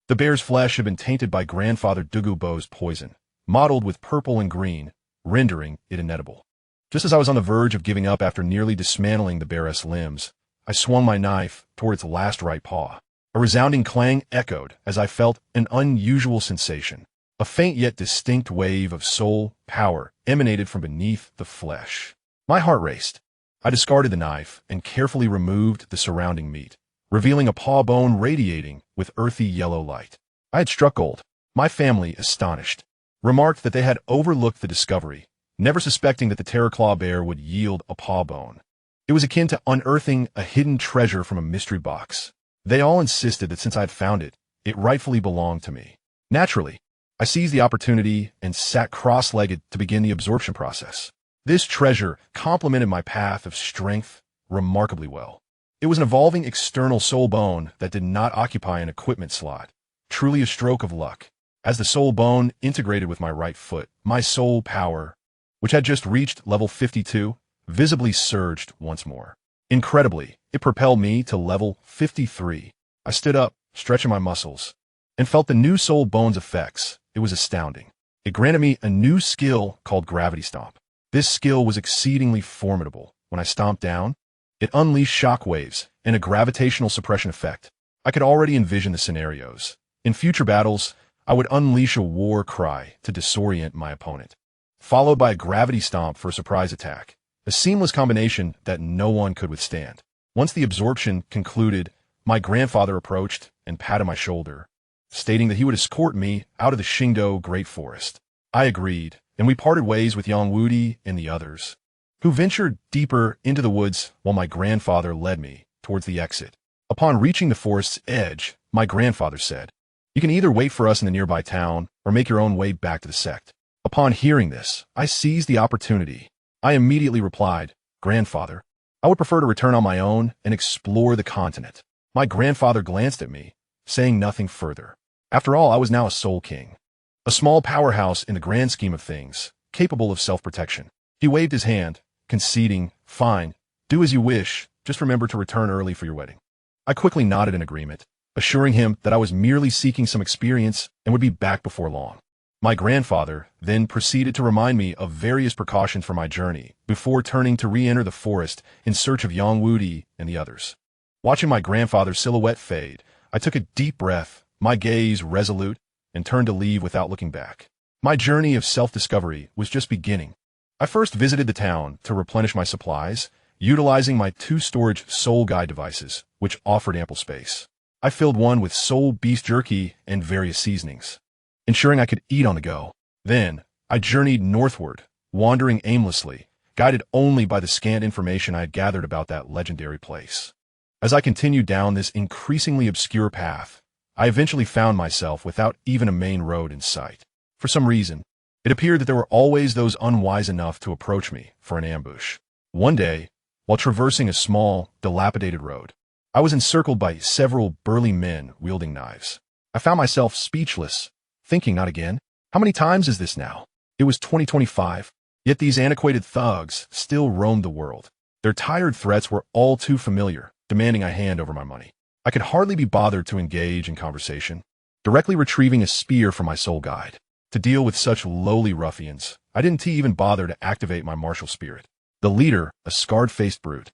the bear's flesh had been tainted by Grandfather Douluo's poison, mottled with purple and green, rendering it inedible. Just as I was on the verge of giving up after nearly dismantling the bear's limbs, I swung my knife toward its last right paw. A resounding clang echoed as I felt an unusual sensation. A faint yet distinct wave of soul power emanated from beneath the flesh. My heart raced. I discarded the knife and carefully removed the surrounding meat, revealing a paw bone radiating with earthy yellow light. I had struck gold. My family, astonished, remarked that they had overlooked the discovery, never suspecting that the Terror Claw bear would yield a paw bone. It was akin to unearthing a hidden treasure from a mystery box. They all insisted that since I had found it, it rightfully belonged to me. Naturally, I seized the opportunity and sat cross-legged to begin the absorption process. This treasure complemented my path of strength remarkably well. It was an evolving external soul bone that did not occupy an equipment slot, truly a stroke of luck. As the soul bone integrated with my right foot, my soul power, which had just reached level 52, visibly surged once more. Incredibly, it propelled me to level 53. I stood up, stretching my muscles, and felt the new soul bone's effects. It was astounding. It granted me a new skill called Gravity Stomp. This skill was exceedingly formidable. When I stomped down, it unleashed shockwaves and a gravitational suppression effect. I could already envision the scenarios. In future battles, I would unleash a war cry to disorient my opponent, followed by a gravity stomp for a surprise attack, a seamless combination that no one could withstand. Once the absorption concluded, my grandfather approached and patted my shoulder, stating that he would escort me out of the Qingdao Great Forest. I agreed, and we parted ways with Yang Wudi and the others, who ventured deeper into the woods while my grandfather led me towards the exit. Upon reaching the forest's edge, my grandfather said, "You can either wait for us in the nearby town or make your own way back to the sect." Upon hearing this, I seized the opportunity. I immediately replied, "Grandfather, I would prefer to return on my own and explore the continent." My grandfather glanced at me, saying nothing further. After all, I was now a Soul King, a small powerhouse in the grand scheme of things, capable of self-protection. He waved his hand, conceding, "Fine, do as you wish, just remember to return early for your wedding." I quickly nodded in agreement, assuring him that I was merely seeking some experience and would be back before long. My grandfather then proceeded to remind me of various precautions for my journey before turning to re-enter the forest in search of Yang Wudi and the others. Watching my grandfather's silhouette fade, I took a deep breath, my gaze resolute, and turned to leave without looking back. My journey of self-discovery was just beginning. I first visited the town to replenish my supplies, utilizing my 2 storage soul guide devices, which offered ample space. I filled one with soul beef jerky and various seasonings, ensuring I could eat on the go. Then, I journeyed northward, wandering aimlessly, guided only by the scant information I had gathered about that legendary place. As I continued down this increasingly obscure path, I eventually found myself without even a main road in sight. For some reason, it appeared that there were always those unwise enough to approach me for an ambush. One day, while traversing a small, dilapidated road, I was encircled by several burly men wielding knives. I found myself speechless, thinking, not again? How many times is this now? It was 2025, yet these antiquated thugs still roamed the world. Their tired threats were all too familiar, demanding I hand over my money. I could hardly be bothered to engage in conversation, directly retrieving a spear from my soul guide. To deal with such lowly ruffians, I didn't even bother to activate my martial spirit. The leader, a scarred-faced brute,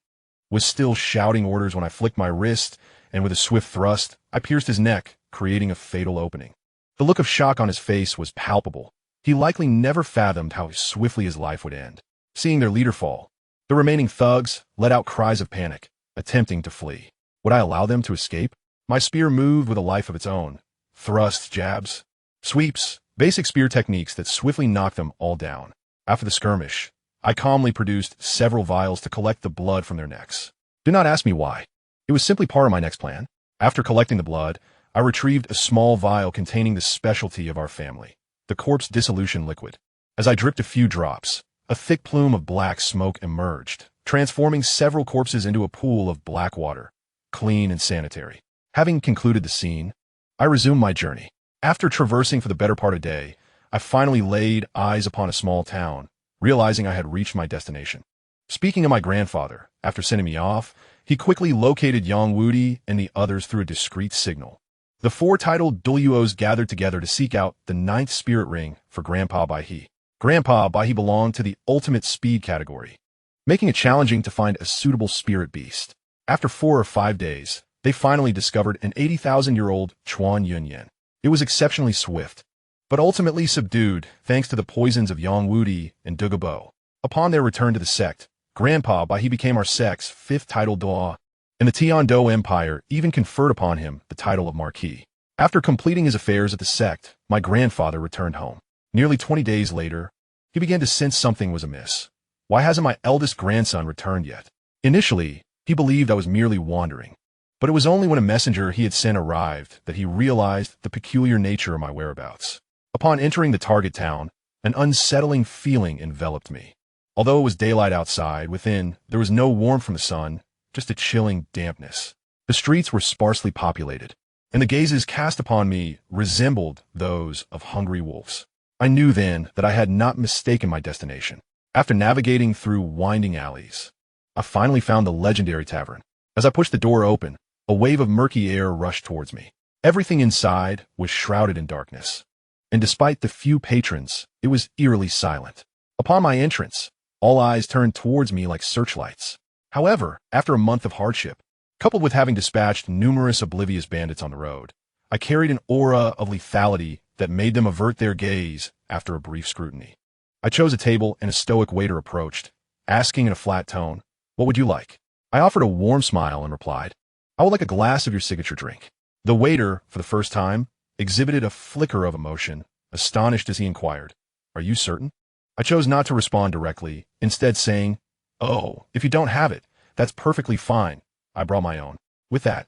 was still shouting orders when I flicked my wrist, and with a swift thrust, I pierced his neck, creating a fatal opening. The look of shock on his face was palpable. He likely never fathomed how swiftly his life would end. Seeing their leader fall, the remaining thugs let out cries of panic, attempting to flee. Would I allow them to escape? My spear moved with a life of its own. Thrusts, jabs, sweeps, basic spear techniques that swiftly knocked them all down. After the skirmish, I calmly produced several vials to collect the blood from their necks. Do not ask me why. It was simply part of my next plan. After collecting the blood, I retrieved a small vial containing the specialty of our family, the corpse dissolution liquid. As I dripped a few drops, a thick plume of black smoke emerged, transforming several corpses into a pool of black water, clean and sanitary. Having concluded the scene, I resumed my journey. After traversing for the better part of the day, I finally laid eyes upon a small town, realizing I had reached my destination. Speaking of my grandfather, after sending me off, he quickly located Yang Wudi and the others through a discreet signal. The 4 titled Douluos gathered together to seek out the 9th spirit ring for Grandpa Baihe. Grandpa Baihe belonged to the ultimate speed category, making it challenging to find a suitable spirit beast. After 4 or 5 days, they finally discovered an 80,000-year-old Chuan Yunyan. It was exceptionally swift, but ultimately subdued thanks to the poisons of Yang Wudi and Dugabo. Upon their return to the sect, Grandpa Baihe became our sect's 5th title Doa, and the Tiando Empire even conferred upon him the title of Marquis. After completing his affairs at the sect, my grandfather returned home. Nearly 20 days later, he began to sense something was amiss. Why hasn't my eldest grandson returned yet? Initially, he believed I was merely wandering, but it was only when a messenger he had sent arrived that he realized the peculiar nature of my whereabouts. Upon entering the target town, an unsettling feeling enveloped me. Although it was daylight outside, within, there was no warmth from the sun, just a chilling dampness. The streets were sparsely populated, and the gazes cast upon me resembled those of hungry wolves. I knew then that I had not mistaken my destination. After navigating through winding alleys, I finally found the legendary tavern. As I pushed the door open, a wave of murky air rushed towards me. Everything inside was shrouded in darkness, and despite the few patrons, it was eerily silent. Upon my entrance, all eyes turned towards me like searchlights. However, after a month of hardship, coupled with having dispatched numerous oblivious bandits on the road, I carried an aura of lethality that made them avert their gaze after a brief scrutiny. I chose a table and a stoic waiter approached, asking in a flat tone, "What would you like?" I offered a warm smile and replied, "I would like a glass of your signature drink." The waiter, for the first time, exhibited a flicker of emotion, astonished as he inquired, "Are you certain?" I chose not to respond directly, instead saying, "Oh, if you don't have it, that's perfectly fine. I brought my own." With that,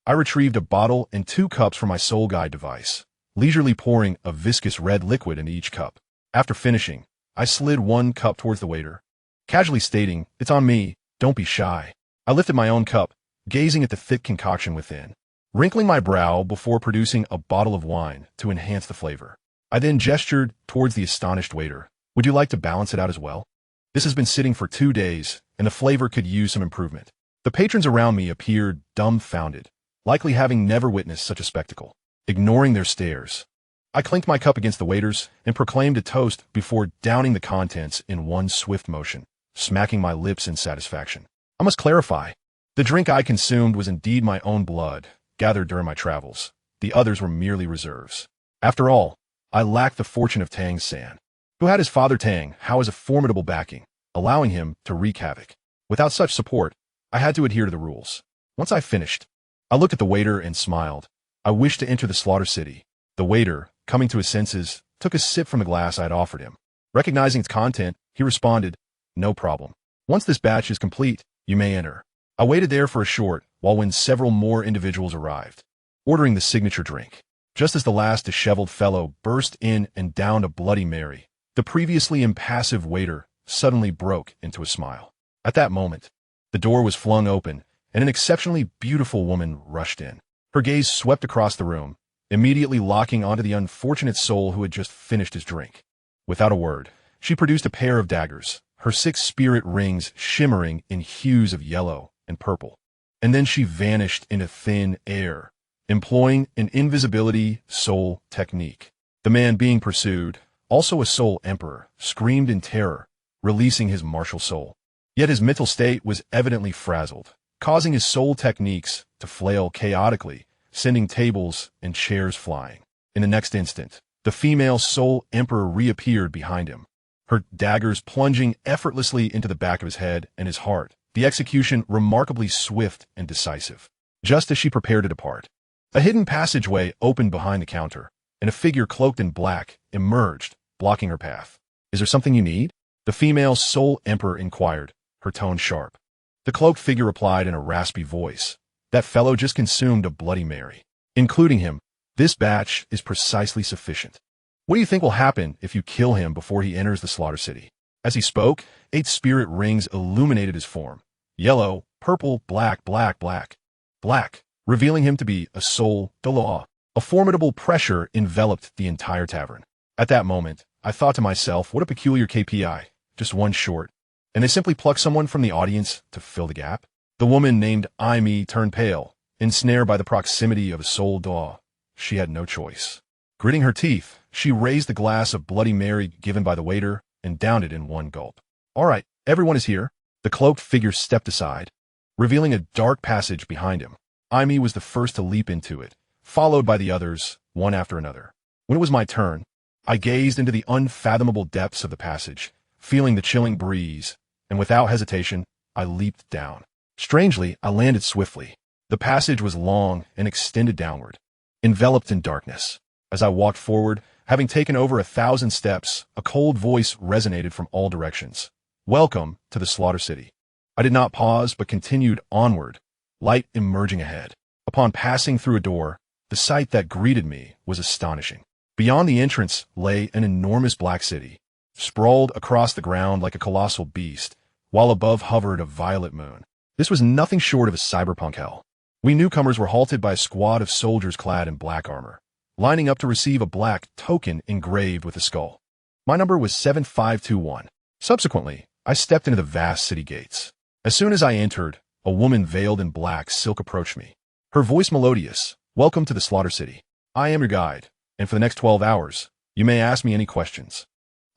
I retrieved a bottle and 2 cups from my soul guide device, leisurely pouring a viscous red liquid into each cup. After finishing, I slid 1 cup towards the waiter, casually stating, "It's on me, don't be shy." I lifted my own cup, gazing at the thick concoction within, wrinkling my brow before producing a bottle of wine to enhance the flavor. I then gestured towards the astonished waiter. "Would you like to balance it out as well? This has been sitting for 2 days, and the flavor could use some improvement." The patrons around me appeared dumbfounded, likely having never witnessed such a spectacle. Ignoring their stares, I clinked my cup against the waiter's and proclaimed a toast before downing the contents in one swift motion, smacking my lips in satisfaction. I must clarify, the drink I consumed was indeed my own blood, gathered during my travels. The others were merely reserves. After all, I lacked the fortune of Tang's San, who had his father Tang house a formidable backing, allowing him to wreak havoc. Without such support, I had to adhere to the rules. Once I finished, I looked at the waiter and smiled. I wished to enter the slaughter city. The waiter, coming to his senses, took a sip from the glass I had offered him. Recognizing its content, he responded, "No problem. Once this batch is complete, you may enter." I waited there for a short while when several more individuals arrived, ordering the signature drink. Just as the last disheveled fellow burst in and downed a Bloody Mary, the previously impassive waiter suddenly broke into a smile. At that moment, the door was flung open, and an exceptionally beautiful woman rushed in. Her gaze swept across the room, immediately locking onto the unfortunate soul who had just finished his drink. Without a word, she produced a pair of daggers, her 6 spirit rings shimmering in hues of yellow and purple. And then she vanished into thin air, employing an invisibility soul technique. The man being pursued, also a soul emperor, screamed in terror, releasing his martial soul. Yet his mental state was evidently frazzled, causing his soul techniques to flail chaotically, sending tables and chairs flying. In the next instant, the female soul emperor reappeared behind him, her daggers plunging effortlessly into the back of his head and his heart, the execution remarkably swift and decisive. Just as she prepared to depart, a hidden passageway opened behind the counter, and a figure cloaked in black emerged, blocking her path. "Is there something you need?" the female soul emperor inquired, her tone sharp. The cloaked figure replied in a raspy voice, "That fellow just consumed a Bloody Mary. Including him, this batch is precisely sufficient. What do you think will happen if you kill him before he enters the slaughter city?" As he spoke, 8 spirit rings illuminated his form. Yellow, purple, black, black, black, black, revealing him to be a soul Douluo. A formidable pressure enveloped the entire tavern. At that moment, I thought to myself, what a peculiar KPI, just one short. And they simply pluck someone from the audience to fill the gap? The woman named Aimee turned pale, ensnared by the proximity of a soul Douluo. She had no choice. Gritting her teeth, she raised the glass of Bloody Mary given by the waiter and downed it in one gulp. "All right, everyone is here." The cloaked figure stepped aside, revealing a dark passage behind him. Aimee was the first to leap into it, followed by the others, one after another. When it was my turn, I gazed into the unfathomable depths of the passage, feeling the chilling breeze, and without hesitation, I leaped down. Strangely, I landed swiftly. The passage was long and extended downward, enveloped in darkness. As I walked forward, having taken over 1,000 steps, a cold voice resonated from all directions. "Welcome to the slaughter city." I did not pause, but continued onward, light emerging ahead. Upon passing through a door, the sight that greeted me was astonishing. Beyond the entrance lay an enormous black city, sprawled across the ground like a colossal beast, while above hovered a violet moon. This was nothing short of a cyberpunk hell. We newcomers were halted by a squad of soldiers clad in black armor, lining up to receive a black token engraved with a skull. My number was 7521. Subsequently, I stepped into the vast city gates. As soon as I entered, a woman veiled in black silk approached me, her voice melodious. "Welcome to the slaughter city. I am your guide, and for the next 12 hours, you may ask me any questions."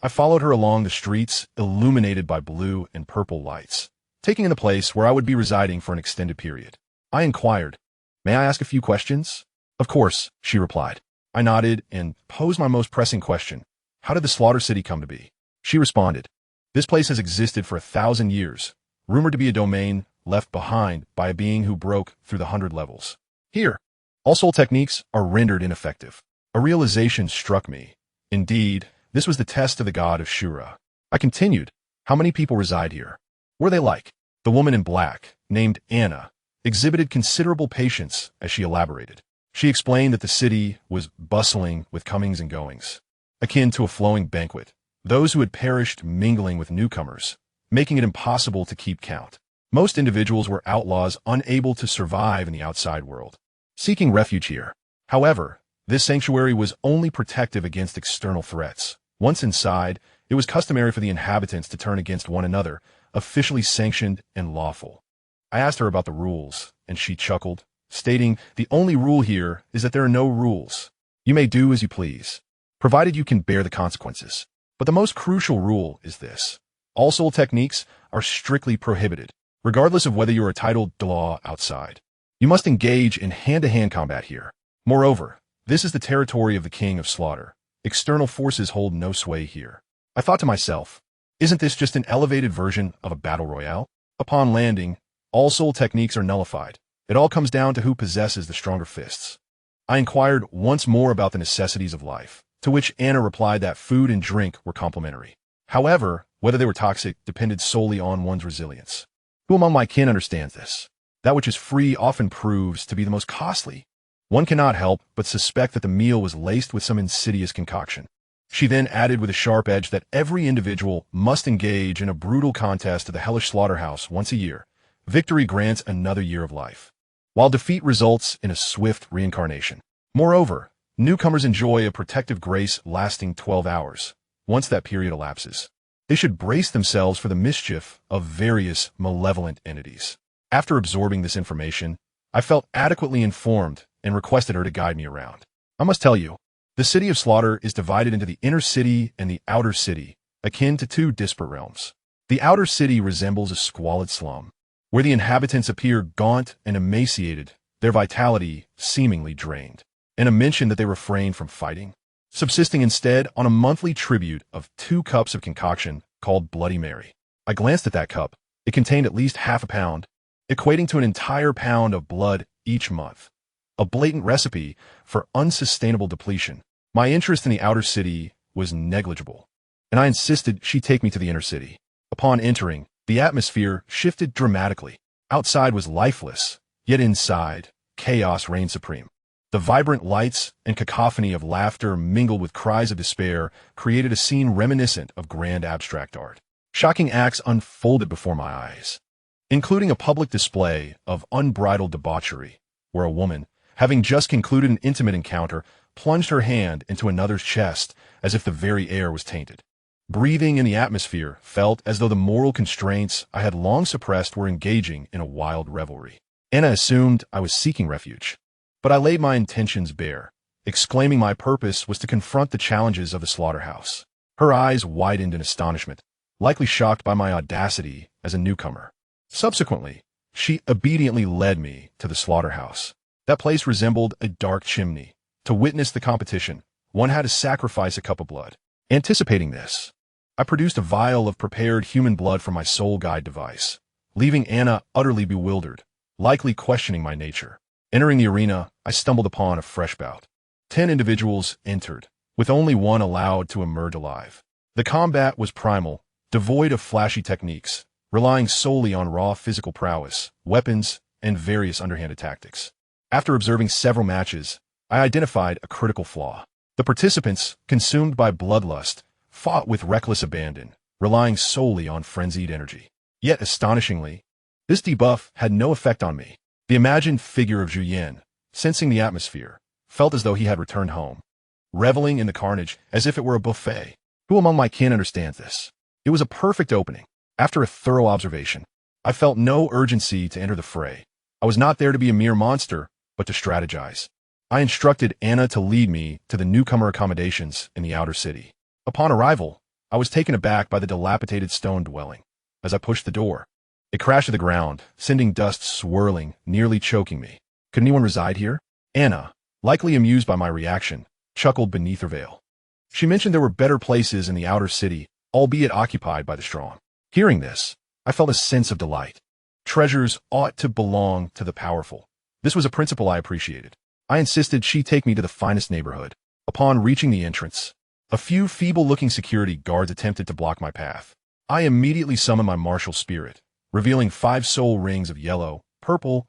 I followed her along the streets illuminated by blue and purple lights, taking in the place where I would be residing for an extended period. I inquired, "May I ask a few questions?" "Of course," she replied. I nodded and posed my most pressing question. How did the Slaughter City come to be? She responded, this place has existed for 1,000 years, rumored to be a domain left behind by a being who broke through the 100 levels. Here, all soul techniques are rendered ineffective. A realization struck me. Indeed, this was the test of the god of Shura. I continued, how many people reside here? Were they like? The woman in black, named Anna, exhibited considerable patience as she elaborated. She explained that the city was bustling with comings and goings, akin to a flowing banquet, those who had perished mingling with newcomers, making it impossible to keep count. Most individuals were outlaws unable to survive in the outside world, seeking refuge here. However, this sanctuary was only protective against external threats. Once inside, it was customary for the inhabitants to turn against one another, officially sanctioned and lawful. I asked her about the rules, and she chuckled, stating, the only rule here is that there are no rules. You may do as you please, provided you can bear the consequences. But the most crucial rule is this. All soul techniques are strictly prohibited, regardless of whether you are titled Dalu outside. You must engage in hand-to-hand combat here. Moreover, this is the territory of the King of Slaughter. External forces hold no sway here. I thought to myself, isn't this just an elevated version of a battle royale? Upon landing, all soul techniques are nullified. It all comes down to who possesses the stronger fists. I inquired once more about the necessities of life, to which Anna replied that food and drink were complementary. However, whether they were toxic depended solely on one's resilience. Who among my kin understands this? That which is free often proves to be the most costly. One cannot help but suspect that the meal was laced with some insidious concoction. She then added with a sharp edge that every individual must engage in a brutal contest to the hellish slaughterhouse once a year. Victory grants another year of life, while defeat results in a swift reincarnation. Moreover, newcomers enjoy a protective grace lasting 12 hours. Once that period elapses, they should brace themselves for the mischief of various malevolent entities. After absorbing this information, I felt adequately informed and requested her to guide me around. I must tell you, the city of Slaughter is divided into the inner city and the outer city, akin to two disparate realms. The outer city resembles a squalid slum, where the inhabitants appear gaunt and emaciated, their vitality seemingly drained. Anna mentioned that they refrain from fighting, subsisting instead on a monthly tribute of 2 cups of concoction called Bloody Mary. I glanced at that cup. It contained at least half a pound, equating to an entire pound of blood each month. A blatant recipe for unsustainable depletion. My interest in the outer city was negligible, and I insisted she take me to the inner city. Upon entering, the atmosphere shifted dramatically. Outside was lifeless, yet inside, chaos reigned supreme. The vibrant lights and cacophony of laughter mingled with cries of despair created a scene reminiscent of grand abstract art. Shocking acts unfolded before my eyes, including a public display of unbridled debauchery, where a woman, having just concluded an intimate encounter, plunged her hand into another's chest as if the very air was tainted. Breathing in the atmosphere felt as though the moral constraints I had long suppressed were engaging in a wild revelry. Anna assumed I was seeking refuge, but I laid my intentions bare, exclaiming my purpose was to confront the challenges of the slaughterhouse. Her eyes widened in astonishment, likely shocked by my audacity as a newcomer. Subsequently, she obediently led me to the slaughterhouse. That place resembled a dark chimney. To witness the competition, one had to sacrifice a cup of blood. Anticipating this, I produced a vial of prepared human blood from my soul guide device, leaving Anna utterly bewildered, likely questioning my nature. Entering the arena, I stumbled upon a fresh bout. 10 individuals entered, with only one allowed to emerge alive. The combat was primal, devoid of flashy techniques, relying solely on raw physical prowess, weapons, and various underhanded tactics. After observing several matches, I identified a critical flaw. The participants, consumed by bloodlust, fought with reckless abandon, relying solely on frenzied energy. Yet, astonishingly, this debuff had no effect on me. The imagined figure of Juyen, sensing the atmosphere, felt as though he had returned home, reveling in the carnage as if it were a buffet. Who among my kin understands this? It was a perfect opening. After a thorough observation, I felt no urgency to enter the fray. I was not there to be a mere monster, but to strategize. I instructed Anna to lead me to the newcomer accommodations in the outer city. Upon arrival, I was taken aback by the dilapidated stone dwelling. As I pushed the door, it crashed to the ground, sending dust swirling, nearly choking me. Could anyone reside here? Anna, likely amused by my reaction, chuckled beneath her veil. She mentioned there were better places in the outer city, albeit occupied by the strong. Hearing this, I felt a sense of delight. Treasures ought to belong to the powerful. This was a principle I appreciated. I insisted she take me to the finest neighborhood. Upon reaching the entrance, a few feeble-looking security guards attempted to block my path. I immediately summoned my martial spirit, revealing 5 soul rings of yellow, purple,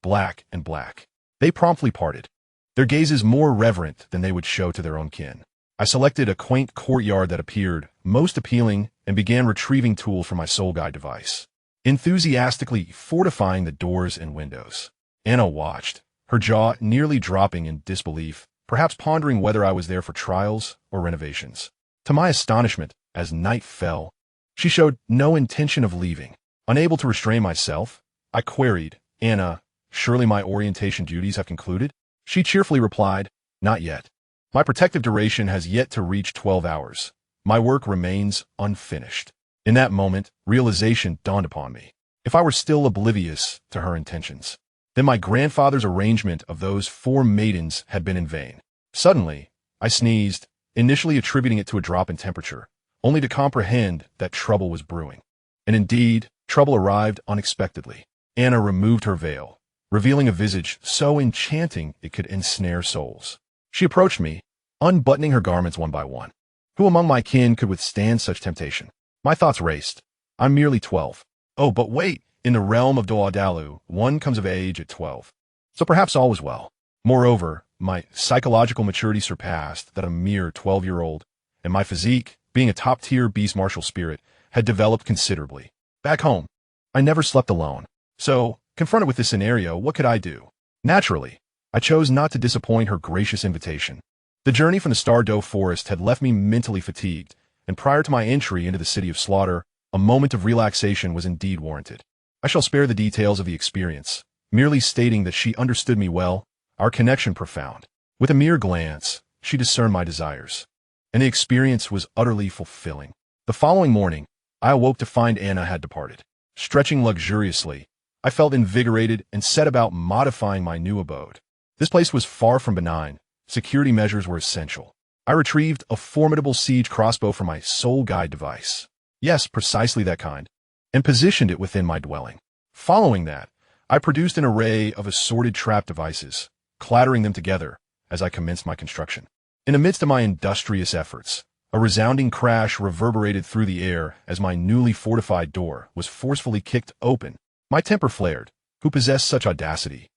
black, and black. They promptly parted, their gazes more reverent than they would show to their own kin. I selected a quaint courtyard that appeared most appealing and began retrieving tools from my soul guide device, enthusiastically fortifying the doors and windows. Anna watched, her jaw nearly dropping in disbelief, perhaps pondering whether I was there for trials or renovations. To my astonishment, as night fell, she showed no intention of leaving. Unable to restrain myself, I queried, "Anna, surely my orientation duties have concluded?" She cheerfully replied, "Not yet. My protective duration has yet to reach 12 hours. My work remains unfinished." In that moment, realization dawned upon me. If I were still oblivious to her intentions, then my grandfather's arrangement of those 4 maidens had been in vain. Suddenly, I sneezed, initially attributing it to a drop in temperature, only to comprehend that trouble was brewing. And indeed, trouble arrived unexpectedly. Anna removed her veil, revealing a visage so enchanting it could ensnare souls. She approached me, unbuttoning her garments one by one. Who among my kin could withstand such temptation? My thoughts raced. I'm merely 12. Oh, but wait! In the realm of Dalu, one comes of age at 12. So perhaps all was well. Moreover, my psychological maturity surpassed that of a mere 12-year-old, and my physique, being a top-tier beast martial spirit, had developed considerably. Back home, I never slept alone. So, confronted with this scenario, what could I do? Naturally, I chose not to disappoint her gracious invitation. The journey from the Stardow Forest had left me mentally fatigued, and prior to my entry into the city of slaughter, a moment of relaxation was indeed warranted. I shall spare the details of the experience, merely stating that she understood me well, our connection profound. With a mere glance, she discerned my desires, and the experience was utterly fulfilling. The following morning, I awoke to find Anna had departed. Stretching luxuriously, I felt invigorated and set about modifying my new abode. This place was far from benign. Security measures were essential. I retrieved a formidable siege crossbow from my soul guide device. Yes, precisely that kind, and positioned it within my dwelling. Following that, I produced an array of assorted trap devices, clattering them together as I commenced my construction. In the midst of my industrious efforts, a resounding crash reverberated through the air as my newly fortified door was forcefully kicked open. My temper flared. Who possessed such audacity?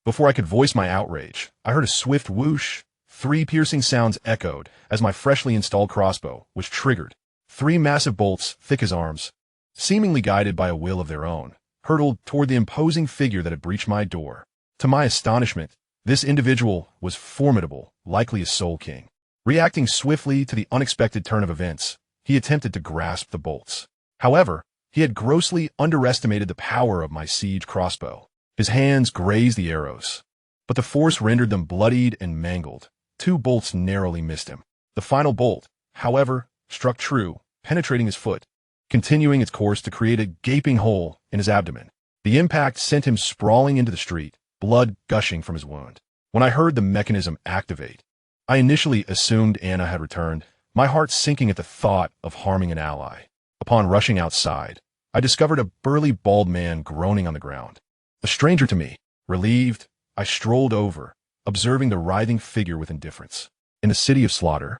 Before I could voice my outrage, I heard a swift whoosh. 3 piercing sounds echoed as my freshly installed crossbow was triggered. 3 massive bolts, thick as arms, seemingly guided by a will of their own, hurtled toward the imposing figure that had breached my door. To my astonishment, this individual was formidable, likely a soul king. Reacting swiftly to the unexpected turn of events, he attempted to grasp the bolts. However, he had grossly underestimated the power of my siege crossbow. His hands grazed the arrows, but the force rendered them bloodied and mangled. 2 bolts narrowly missed him. The final bolt, however, struck true, penetrating his foot, continuing its course to create a gaping hole in his abdomen. The impact sent him sprawling into the street, blood gushing from his wound. When I heard the mechanism activate, I initially assumed Anna had returned, my heart sinking at the thought of harming an ally. Upon rushing outside, I discovered a burly bald man groaning on the ground. A stranger to me. Relieved, I strolled over, observing the writhing figure with indifference. In the city of slaughter,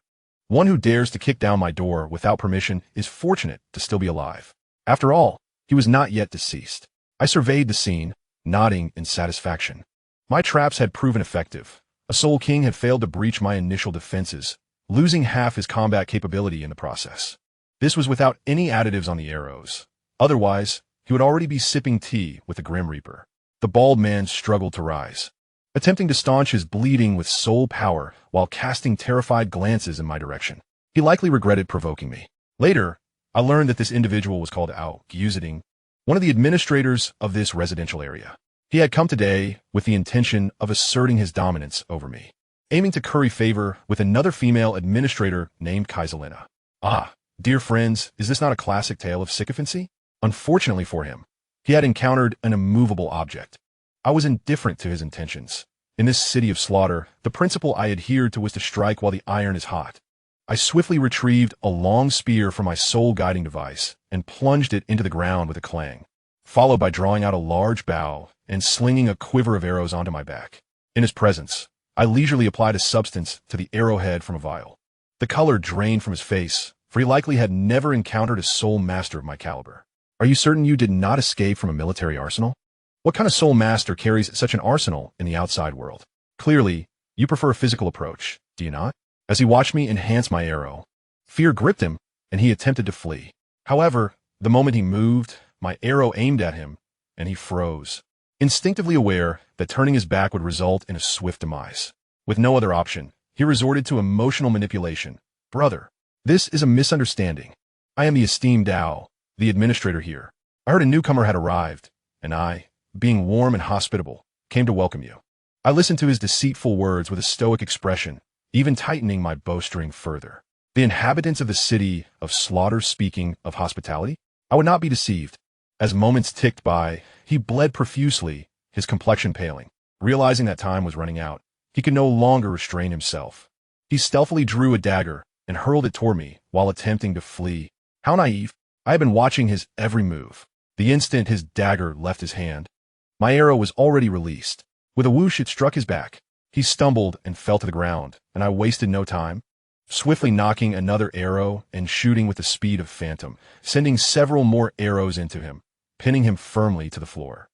one who dares to kick down my door without permission is fortunate to still be alive. After all, he was not yet deceased. I surveyed the scene, nodding in satisfaction. My traps had proven effective. A Soul King had failed to breach my initial defenses, losing half his combat capability in the process. This was without any additives on the arrows. Otherwise, he would already be sipping tea with the Grim Reaper. The bald man struggled to rise, attempting to staunch his bleeding with soul power while casting terrified glances in my direction. He likely regretted provoking me. Later, I learned that this individual was called Gyuziding, one of the administrators of this residential area. He had come today with the intention of asserting his dominance over me, aiming to curry favor with another female administrator named Kaisalina. Ah, dear friends, is this not a classic tale of sycophancy? Unfortunately for him, he had encountered an immovable object. I was indifferent to his intentions, In this city of slaughter, the principle I adhered to was to strike while the iron is hot. I swiftly retrieved a long spear from my sole guiding device and plunged it into the ground with a clang, followed by drawing out a large bow and slinging a quiver of arrows onto my back. In his presence, I leisurely applied a substance to the arrowhead from a vial. The color drained from his face, for he likely had never encountered a soul master of my caliber. Are you certain you did not escape from a military arsenal? What kind of soul master carries such an arsenal in the outside world? Clearly, you prefer a physical approach, do you not? As he watched me enhance my arrow, fear gripped him, and he attempted to flee. However, the moment he moved, my arrow aimed at him, and he froze, instinctively aware that turning his back would result in a swift demise. With no other option, he resorted to emotional manipulation. Brother, this is a misunderstanding. I am the esteemed Dao, the administrator here. I heard a newcomer had arrived, and I, being warm and hospitable, came to welcome you. I listened to his deceitful words with a stoic expression, even tightening my bowstring further. The inhabitants of the city of slaughter speaking of hospitality? I would not be deceived. As moments ticked by, he bled profusely, his complexion paling. Realizing that time was running out, he could no longer restrain himself. He stealthily drew a dagger and hurled it toward me while attempting to flee. How naive! I had been watching his every move. The instant his dagger left his hand, my arrow was already released. With a whoosh, it struck his back. He stumbled and fell to the ground, and I wasted no time, swiftly knocking another arrow and shooting with the speed of phantom, sending several more arrows into him, pinning him firmly to the floor.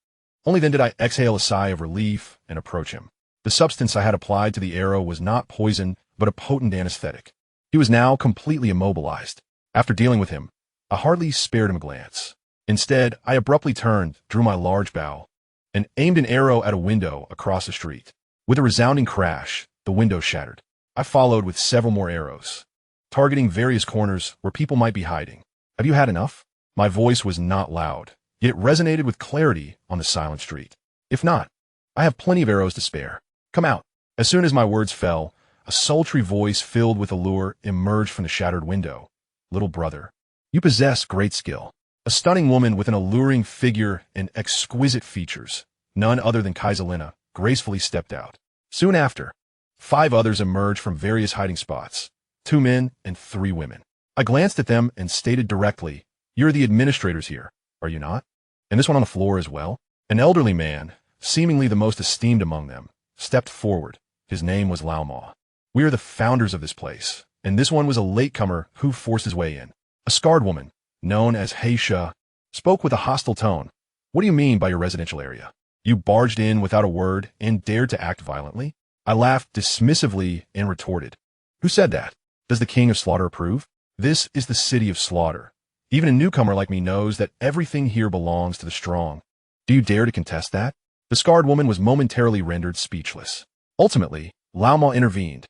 Only then did I exhale a sigh of relief and approach him. The substance I had applied to the arrow was not poison, but a potent anesthetic. He was now completely immobilized. After dealing with him, I hardly spared him a glance. Instead, I abruptly turned, drew my large bow, and aimed an arrow at a window across the street. With a resounding crash, the window shattered. I followed with several more arrows, targeting various corners where people might be hiding. Have you had enough? My voice was not loud, yet it resonated with clarity on the silent street. If not, I have plenty of arrows to spare. Come out. As soon as my words fell, a sultry voice filled with allure emerged from the shattered window. Little brother, you possess great skill. A stunning woman with an alluring figure and exquisite features, none other than Kaisalina, gracefully stepped out. Soon after, 5 others emerged from various hiding spots, 2 men and 3 women. I glanced at them and stated directly, "You're the administrators here, are you not? And this one on the floor as well?" An elderly man, seemingly the most esteemed among them, stepped forward. His name was Laoma. "We are the founders of this place, and this one was a latecomer who forced his way in." A scarred woman, known as Heisha, spoke with a hostile tone. "What do you mean by your residential area? You barged in without a word and dared to act violently?" I laughed dismissively and retorted, "Who said that? Does the king of slaughter approve? This is the city of slaughter. Even a newcomer like me knows that everything here belongs to the strong. Do you dare to contest that?" The scarred woman was momentarily rendered speechless. Ultimately, Laoma intervened,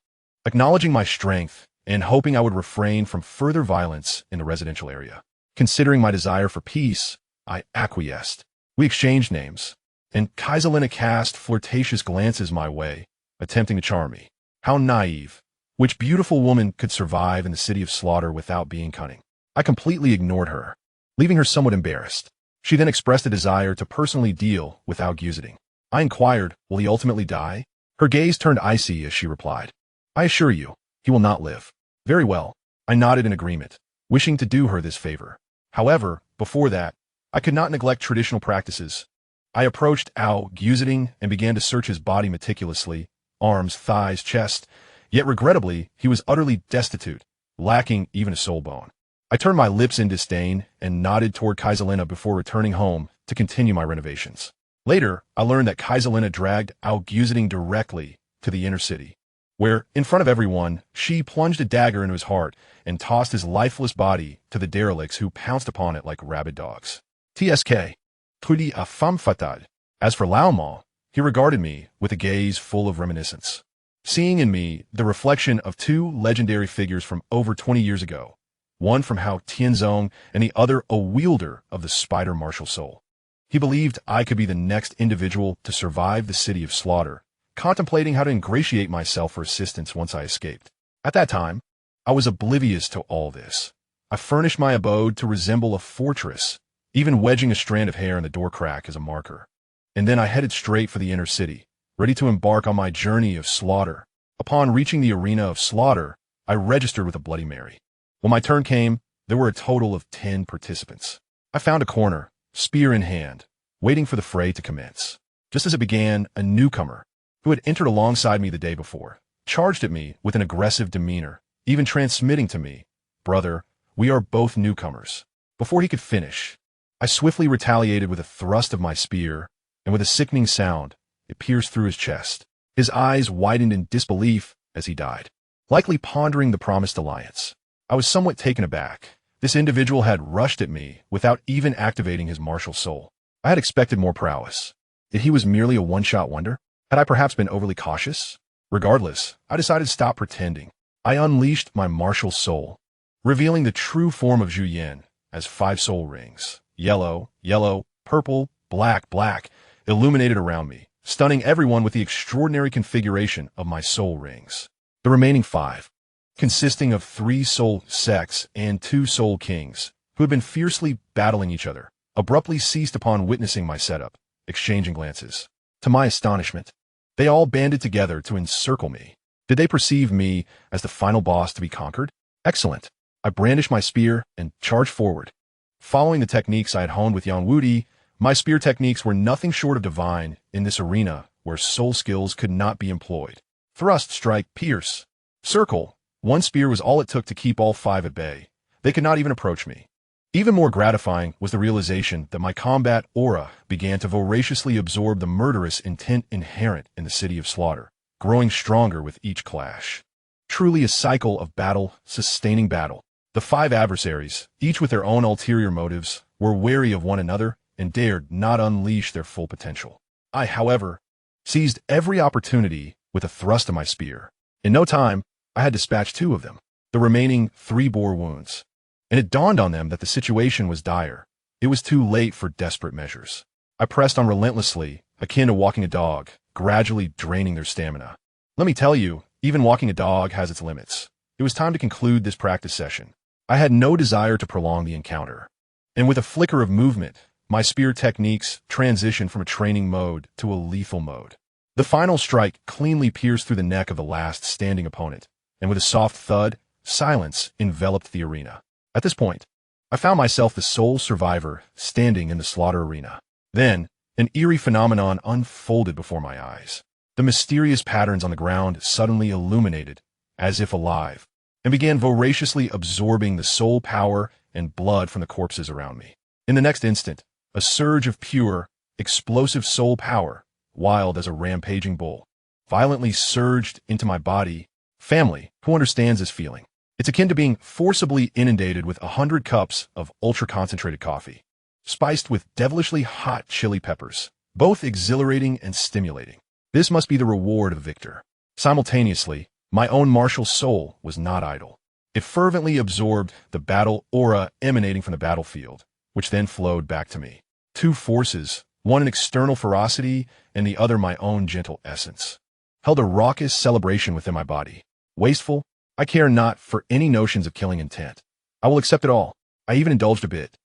acknowledging my strength and hoping I would refrain from further violence in the residential area. Considering my desire for peace, I acquiesced. We exchanged names, and Kaisalina cast flirtatious glances my way, attempting to charm me. How naive. Which beautiful woman could survive in the city of slaughter without being cunning? I completely ignored her, leaving her somewhat embarrassed. She then expressed a desire to personally deal with Al-Guziding. I inquired, "Will he ultimately die?" Her gaze turned icy as she replied, "I assure you, he will not live." "Very well." I nodded in agreement, wishing to do her this favor. However, before that, I could not neglect traditional practices. I approached Al-Guziding and began to search his body meticulously, arms, thighs, chest, yet regrettably, he was utterly destitute, lacking even a soul bone. I turned my lips in disdain and nodded toward Kaisalina before returning home to continue my renovations. Later, I learned that Kaisalina dragged Al-Guziding directly to the inner city, where, in front of everyone, she plunged a dagger into his heart and tossed his lifeless body to the derelicts who pounced upon it like rabid dogs. TSK. Tudi a femme fatale. As for Laoma, he regarded me with a gaze full of reminiscence, seeing in me the reflection of 2 legendary figures from over 20 years ago, one from Hao Tianzong and the other a wielder of the spider martial soul. He believed I could be the next individual to survive the city of slaughter, contemplating how to ingratiate myself for assistance once I escaped. At that time, I was oblivious to all this. I furnished my abode to resemble a fortress, even wedging a strand of hair in the door crack as a marker. And then I headed straight for the inner city, ready to embark on my journey of slaughter. Upon reaching the arena of slaughter, I registered with a Bloody Mary. When my turn came, there were a total of 10 participants. I found a corner, spear in hand, waiting for the fray to commence. Just as it began, a newcomer, who had entered alongside me the day before, charged at me with an aggressive demeanor, even transmitting to me, "Brother, we are both newcomers." Before he could finish, I swiftly retaliated with a thrust of my spear, and with a sickening sound, it pierced through his chest. His eyes widened in disbelief as he died, likely pondering the promised alliance. I was somewhat taken aback. This individual had rushed at me without even activating his martial soul. I had expected more prowess. Yet he was merely a one-shot wonder? Had I perhaps been overly cautious? Regardless, I decided to stop pretending. I unleashed my martial soul, revealing the true form of Zhu Yan as 5 soul rings. Yellow, yellow, purple, black, black, illuminated around me, stunning everyone with the extraordinary configuration of my soul rings. The remaining 5, consisting of 3 soul sects and 2 soul kings, who had been fiercely battling each other, abruptly ceased upon witnessing my setup, exchanging glances. To my astonishment, they all banded together to encircle me. Did they perceive me as the final boss to be conquered? Excellent. I brandished my spear and charged forward. Following the techniques I had honed with Yang Wudi, my spear techniques were nothing short of divine in this arena where soul skills could not be employed. Thrust, strike, pierce, circle. One spear was all it took to keep all 5 at bay. They could not even approach me. Even more gratifying was the realization that my combat aura began to voraciously absorb the murderous intent inherent in the city of slaughter, growing stronger with each clash. Truly a cycle of battle, sustaining battle. The 5 adversaries, each with their own ulterior motives, were wary of one another and dared not unleash their full potential. I, however, seized every opportunity with a thrust of my spear. In no time, I had dispatched 2 of them. The remaining 3 bore wounds, and it dawned on them that the situation was dire. It was too late for desperate measures. I pressed on relentlessly, akin to walking a dog, gradually draining their stamina. Let me tell you, even walking a dog has its limits. It was time to conclude this practice session. I had no desire to prolong the encounter. And with a flicker of movement, my spear techniques transitioned from a training mode to a lethal mode. The final strike cleanly pierced through the neck of the last standing opponent, and with a soft thud, silence enveloped the arena. At this point, I found myself the sole survivor standing in the slaughter arena. Then, an eerie phenomenon unfolded before my eyes. The mysterious patterns on the ground suddenly illuminated, as if alive, and began voraciously absorbing the soul power and blood from the corpses around me. In the next instant, a surge of pure, explosive soul power, wild as a rampaging bull, violently surged into my body. Family, who understands this feeling? It's akin to being forcibly inundated with 100 cups of ultra-concentrated coffee, spiced with devilishly hot chili peppers, both exhilarating and stimulating. This must be the reward of a victor. Simultaneously, my own martial soul was not idle. It fervently absorbed the battle aura emanating from the battlefield, which then flowed back to me. 2 forces, one an external ferocity and the other my own gentle essence, held a raucous celebration within my body. Wasteful? I care not for any notions of killing intent. I will accept it all. I even indulged a bit,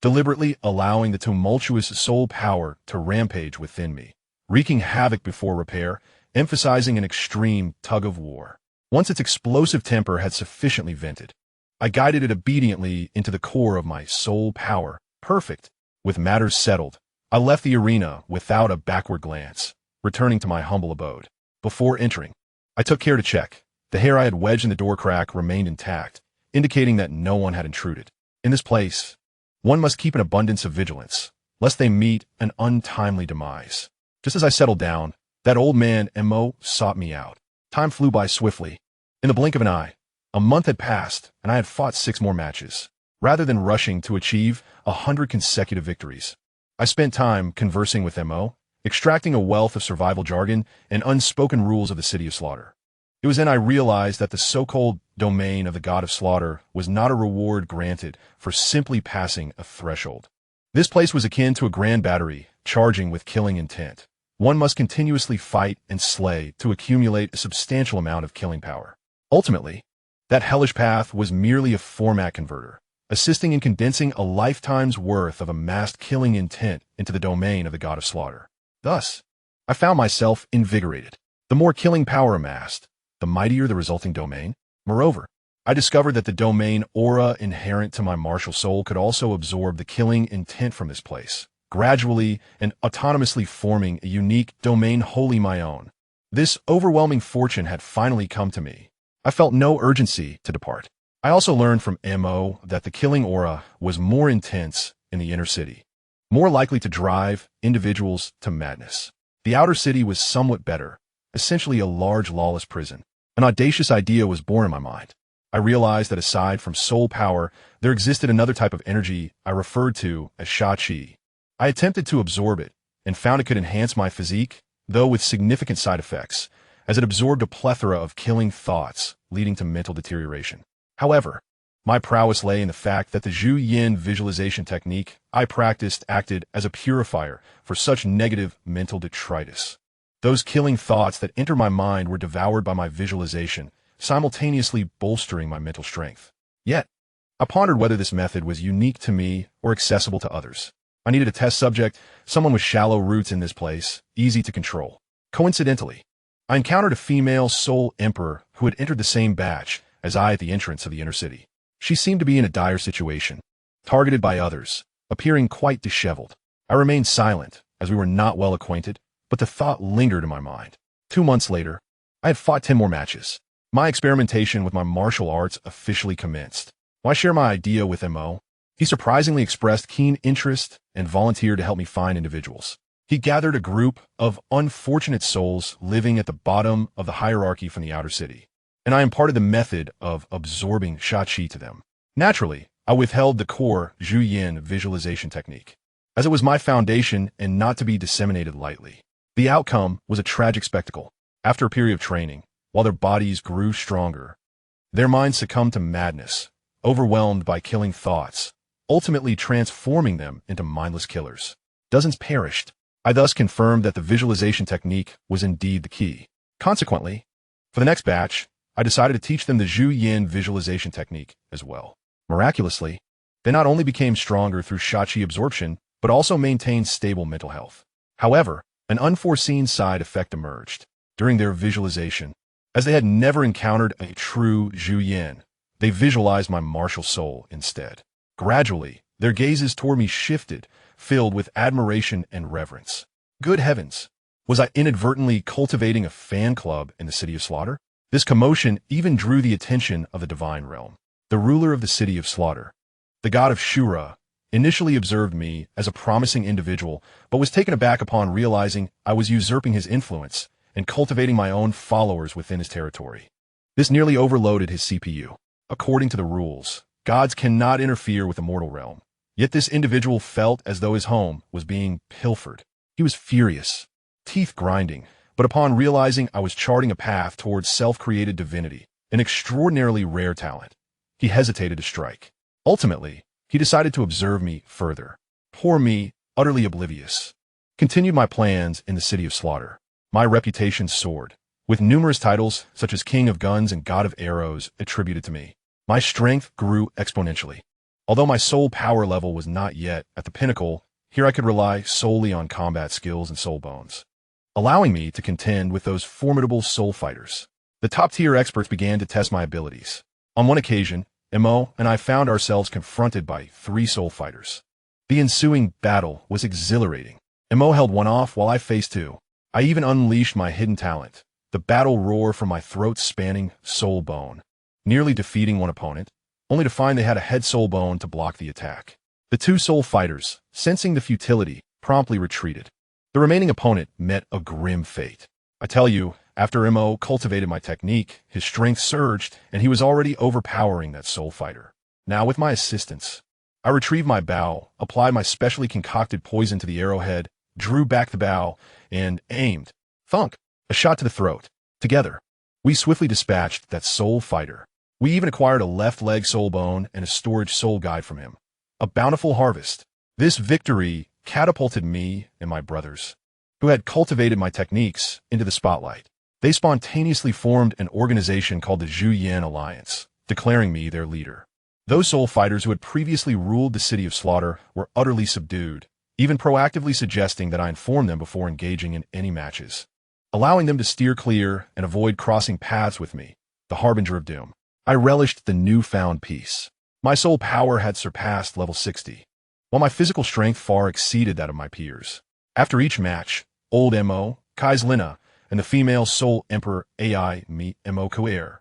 deliberately allowing the tumultuous soul power to rampage within me, wreaking havoc before repair, emphasizing an extreme tug-of-war. Once its explosive temper had sufficiently vented, I guided it obediently into the core of my soul power. Perfect. With matters settled, I left the arena without a backward glance, returning to my humble abode. Before entering, I took care to check. The hair I had wedged in the door crack remained intact, indicating that no one had intruded. In this place, one must keep an abundance of vigilance, lest they meet an untimely demise. Just as I settled down, that old man, Mo, sought me out. Time flew by swiftly. In the blink of an eye, a month had passed, and I had fought 6 more matches. Rather than rushing to achieve 100 consecutive victories, I spent time conversing with Mo, extracting a wealth of survival jargon and unspoken rules of the city of slaughter. It was then I realized that the so-called domain of the god of slaughter was not a reward granted for simply passing a threshold. This place was akin to a grand battery, charging with killing intent. One must continuously fight and slay to accumulate a substantial amount of killing power. Ultimately, that hellish path was merely a format converter, assisting in condensing a lifetime's worth of amassed killing intent into the domain of the god of slaughter. Thus, I found myself invigorated. The more killing power amassed, the mightier the resulting domain. Moreover, I discovered that the domain aura inherent to my martial soul could also absorb the killing intent from this place, gradually and autonomously forming a unique domain wholly my own. This overwhelming fortune had finally come to me. I felt no urgency to depart. I also learned from MO that the killing aura was more intense in the inner city, more likely to drive individuals to madness. The outer city was somewhat better, essentially a large lawless prison. An audacious idea was born in my mind. I realized that aside from soul power, there existed another type of energy I referred to as Sha-Chi. I attempted to absorb it and found it could enhance my physique, though with significant side effects, as it absorbed a plethora of killing thoughts, leading to mental deterioration. However, my prowess lay in the fact that the Zhu Yin visualization technique I practiced acted as a purifier for such negative mental detritus. Those killing thoughts that entered my mind were devoured by my visualization, simultaneously bolstering my mental strength. Yet, I pondered whether this method was unique to me or accessible to others. I needed a test subject, someone with shallow roots in this place, easy to control. Coincidentally, I encountered a female soul emperor who had entered the same batch as I at the entrance of the inner city. She seemed to be in a dire situation, targeted by others, appearing quite disheveled. I remained silent, as we were not well acquainted, but the thought lingered in my mind. 2 months later, I had fought 10 more matches. My experimentation with my martial arts officially commenced. I shared my idea with MO. He surprisingly expressed keen interest and volunteered to help me find individuals. He gathered a group of unfortunate souls living at the bottom of the hierarchy from the outer city, and I imparted the method of absorbing Sha-Chi to them. Naturally, I withheld the core Zhu Yin visualization technique, as it was my foundation and not to be disseminated lightly. The outcome was a tragic spectacle. After a period of training, while their bodies grew stronger, their minds succumbed to madness, overwhelmed by killing thoughts, ultimately transforming them into mindless killers. Dozens perished. I thus confirmed that the visualization technique was indeed the key. Consequently, for the next batch, I decided to teach them the Zhu Yin visualization technique as well. Miraculously, they not only became stronger through Sha-Chi absorption, but also maintained stable mental health. However, an unforeseen side effect emerged. During their visualization, as they had never encountered a true Zhu Yin, they visualized my martial soul instead. Gradually, their gazes toward me shifted, filled with admiration and reverence. Good heavens! Was I inadvertently cultivating a fan club in the city of slaughter? This commotion even drew the attention of the divine realm. The ruler of the city of slaughter, the god of Shura, initially observed me as a promising individual, but was taken aback upon realizing I was usurping his influence and cultivating my own followers within his territory. This nearly overloaded his CPU. According to the rules, gods cannot interfere with the mortal realm. Yet this individual felt as though his home was being pilfered. He was furious, teeth grinding, but upon realizing I was charting a path towards self-created divinity, an extraordinarily rare talent, he hesitated to strike. Ultimately, he decided to observe me further. Poor me, utterly oblivious. Continued my plans in the city of slaughter. My reputation soared, with numerous titles such as King of Guns and God of Arrows attributed to me. My strength grew exponentially. Although my soul power level was not yet at the pinnacle, here I could rely solely on combat skills and soul bones, allowing me to contend with those formidable soul fighters. The top-tier experts began to test my abilities. On one occasion, Mo and I found ourselves confronted by 3 soul fighters. The ensuing battle was exhilarating. Mo held one off while I faced 2. I even unleashed my hidden talent, the battle roar from my throat-spanning soul bone, nearly defeating one opponent, only to find they had a head soul bone to block the attack. The 2 soul fighters, sensing the futility, promptly retreated. The remaining opponent met a grim fate. I tell you, after Mo cultivated my technique, his strength surged, and he was already overpowering that soul fighter. Now, with my assistance, I retrieved my bow, applied my specially concocted poison to the arrowhead, drew back the bow, and aimed. Thunk! A shot to the throat. Together, we swiftly dispatched that soul fighter. We even acquired a left leg soul bone and a storage soul guide from him. A bountiful harvest. This victory catapulted me and my brothers, who had cultivated my techniques, into the spotlight. They spontaneously formed an organization called the Zhu Yin Alliance, declaring me their leader. Those soul fighters who had previously ruled the city of slaughter were utterly subdued, even proactively suggesting that I inform them before engaging in any matches, allowing them to steer clear and avoid crossing paths with me, the harbinger of doom. I relished the newfound peace. My soul power had surpassed level 60, while my physical strength far exceeded that of my peers. After each match, old Mo, Kaislina, and the female soul emperor AI Mi Mo Kuer,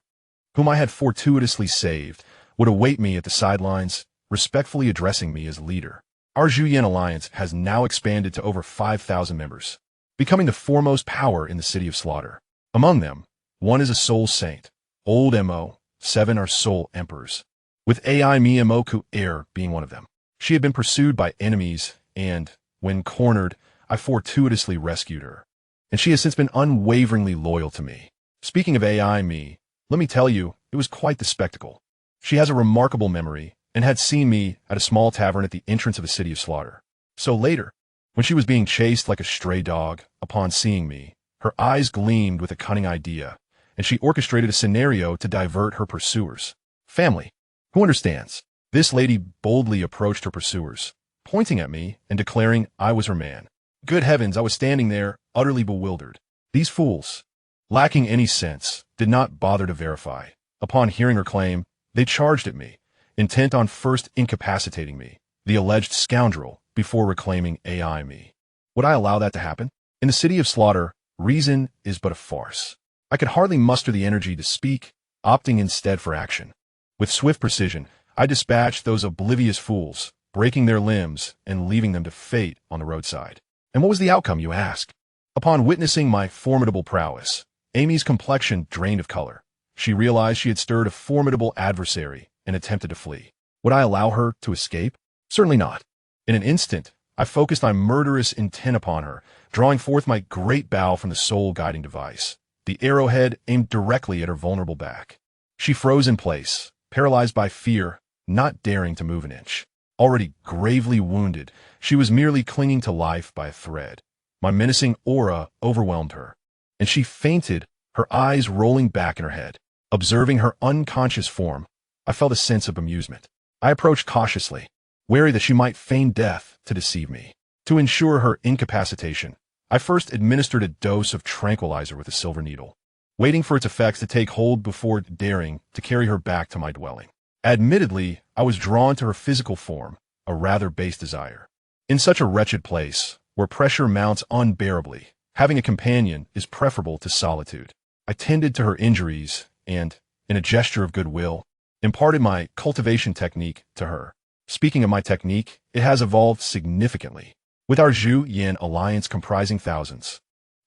whom I had fortuitously saved, would await me at the sidelines, respectfully addressing me as leader. Our Zhuyan alliance has now expanded to over 5,000 members, becoming the foremost power in the City of Slaughter. Among them, one is a soul saint, old Mo, 7 are soul emperors, with AI Mi Mo Kuer being one of them. She had been pursued by enemies, and, when cornered, I fortuitously rescued her, and she has since been unwaveringly loyal to me. Speaking of AI Mi, let me tell you, it was quite the spectacle. She has a remarkable memory, and had seen me at a small tavern at the entrance of the City of Slaughter. So later, when she was being chased like a stray dog, upon seeing me, her eyes gleamed with a cunning idea, and she orchestrated a scenario to divert her pursuers. Family. Who understands? This lady boldly approached her pursuers, pointing at me and declaring I was her man. Good heavens, I was standing there, utterly bewildered. These fools, lacking any sense, did not bother to verify. Upon hearing her claim, they charged at me, intent on first incapacitating me, the alleged scoundrel, before reclaiming AI me. Would I allow that to happen? In the City of Slaughter, reason is but a farce. I could hardly muster the energy to speak, opting instead for action. With swift precision, I dispatched those oblivious fools, breaking their limbs and leaving them to fate on the roadside. And what was the outcome, you ask? Upon witnessing my formidable prowess, Amy's complexion drained of color. She realized she had stirred a formidable adversary and attempted to flee. Would I allow her to escape? Certainly not. In an instant, I focused my murderous intent upon her, drawing forth my great bow from the soul-guiding device. The arrowhead aimed directly at her vulnerable back. She froze in place, paralyzed by fear, not daring to move an inch. Already gravely wounded, she was merely clinging to life by a thread. My menacing aura overwhelmed her, and she fainted, her eyes rolling back in her head. Observing her unconscious form, I felt a sense of amusement. I approached cautiously, wary that she might feign death to deceive me. To ensure her incapacitation, I first administered a dose of tranquilizer with a silver needle, waiting for its effects to take hold before daring to carry her back to my dwelling. Admittedly, I was drawn to her physical form, a rather base desire. In such a wretched place, where pressure mounts unbearably, having a companion is preferable to solitude. I tended to her injuries and, in a gesture of goodwill, imparted my cultivation technique to her. Speaking of my technique, it has evolved significantly. With our Zhu-Yin alliance comprising thousands,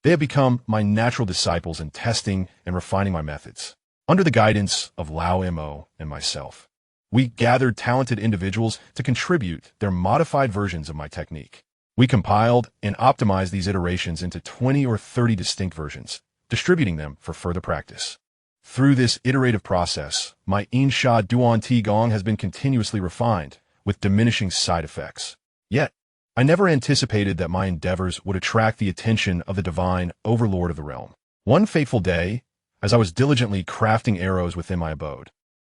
they have become my natural disciples in testing and refining my methods. Under the guidance of Lao Mo and myself, we gathered talented individuals to contribute their modified versions of my technique. We compiled and optimized these iterations into 20 or 30 distinct versions, distributing them for further practice. Through this iterative process, my Insha Duan Ti Gong has been continuously refined, with diminishing side effects. Yet, I never anticipated that my endeavors would attract the attention of the divine overlord of the realm. One fateful day, as I was diligently crafting arrows within my abode,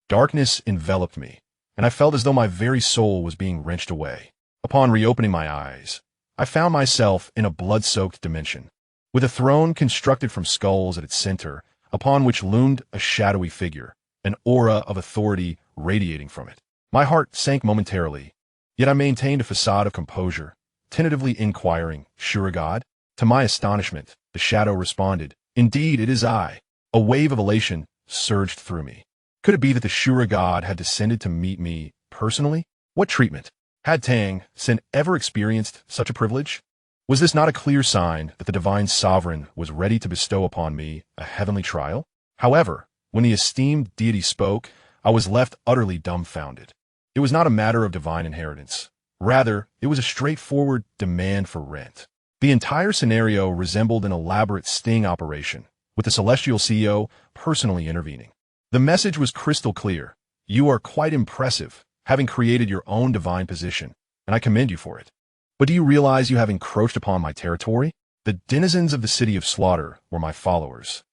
darkness enveloped me, and I felt as though my very soul was being wrenched away. Upon reopening my eyes, I found myself in a blood-soaked dimension, with a throne constructed from skulls at its center, upon which loomed a shadowy figure, an aura of authority radiating from it. My heart sank momentarily, yet I maintained a facade of composure, tentatively inquiring, "Sure God?" To my astonishment, the shadow responded, "Indeed, it is I." A wave of elation surged through me. Could it be that the Shura God had descended to meet me personally? What treatment? Had Tang Sen ever experienced such a privilege? Was this not a clear sign that the divine sovereign was ready to bestow upon me a heavenly trial? However, when the esteemed deity spoke, I was left utterly dumbfounded. It was not a matter of divine inheritance. Rather, it was a straightforward demand for rent. The entire scenario resembled an elaborate sting operation, with the celestial CEO personally intervening. The message was crystal clear. You are quite impressive, having created your own divine position, and I commend you for it. But do you realize you have encroached upon my territory? The denizens of the City of Slaughter were my followers.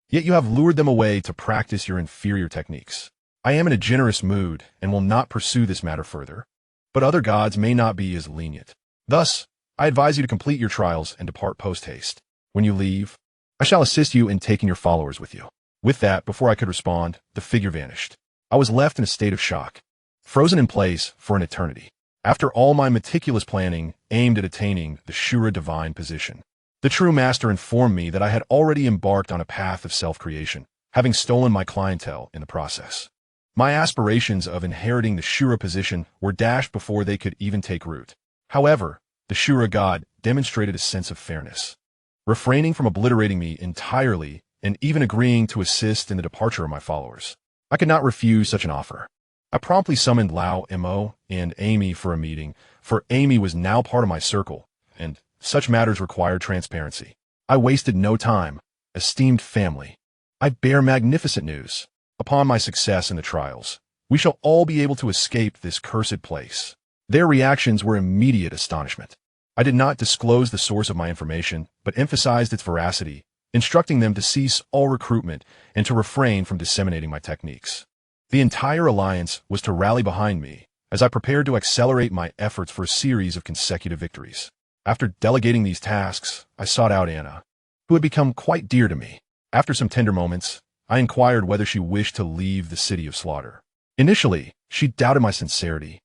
Yet you have lured them away to practice your inferior techniques. I am in a generous mood and will not pursue this matter further, but other gods may not be as lenient. Thus, I advise you to complete your trials and depart post-haste. When you leave, I shall assist you in taking your followers with you." With that, before I could respond, the figure vanished. I was left in a state of shock, frozen in place for an eternity. After all my meticulous planning aimed at attaining the Shura divine position, the true master informed me that I had already embarked on a path of self-creation, having stolen my clientele in the process. My aspirations of inheriting the Shura position were dashed before they could even take root. However, the Shura god demonstrated a sense of fairness, refraining from obliterating me entirely and even agreeing to assist in the departure of my followers. I could not refuse such an offer. I promptly summoned Lao, Mo, and Amy for a meeting, for Amy was now part of my circle, and such matters required transparency. I wasted no time. Esteemed family, I bear magnificent news. Upon my success in the trials, we shall all be able to escape this cursed place. Their reactions were immediate astonishment. I did not disclose the source of my information, but emphasized its veracity, instructing them to cease all recruitment and to refrain from disseminating my techniques. The entire alliance was to rally behind me as I prepared to accelerate my efforts for a series of consecutive victories. After delegating these tasks, I sought out Anna, who had become quite dear to me. After some tender moments, I inquired whether she wished to leave the city of slaughter. Initially, she doubted my sincerity,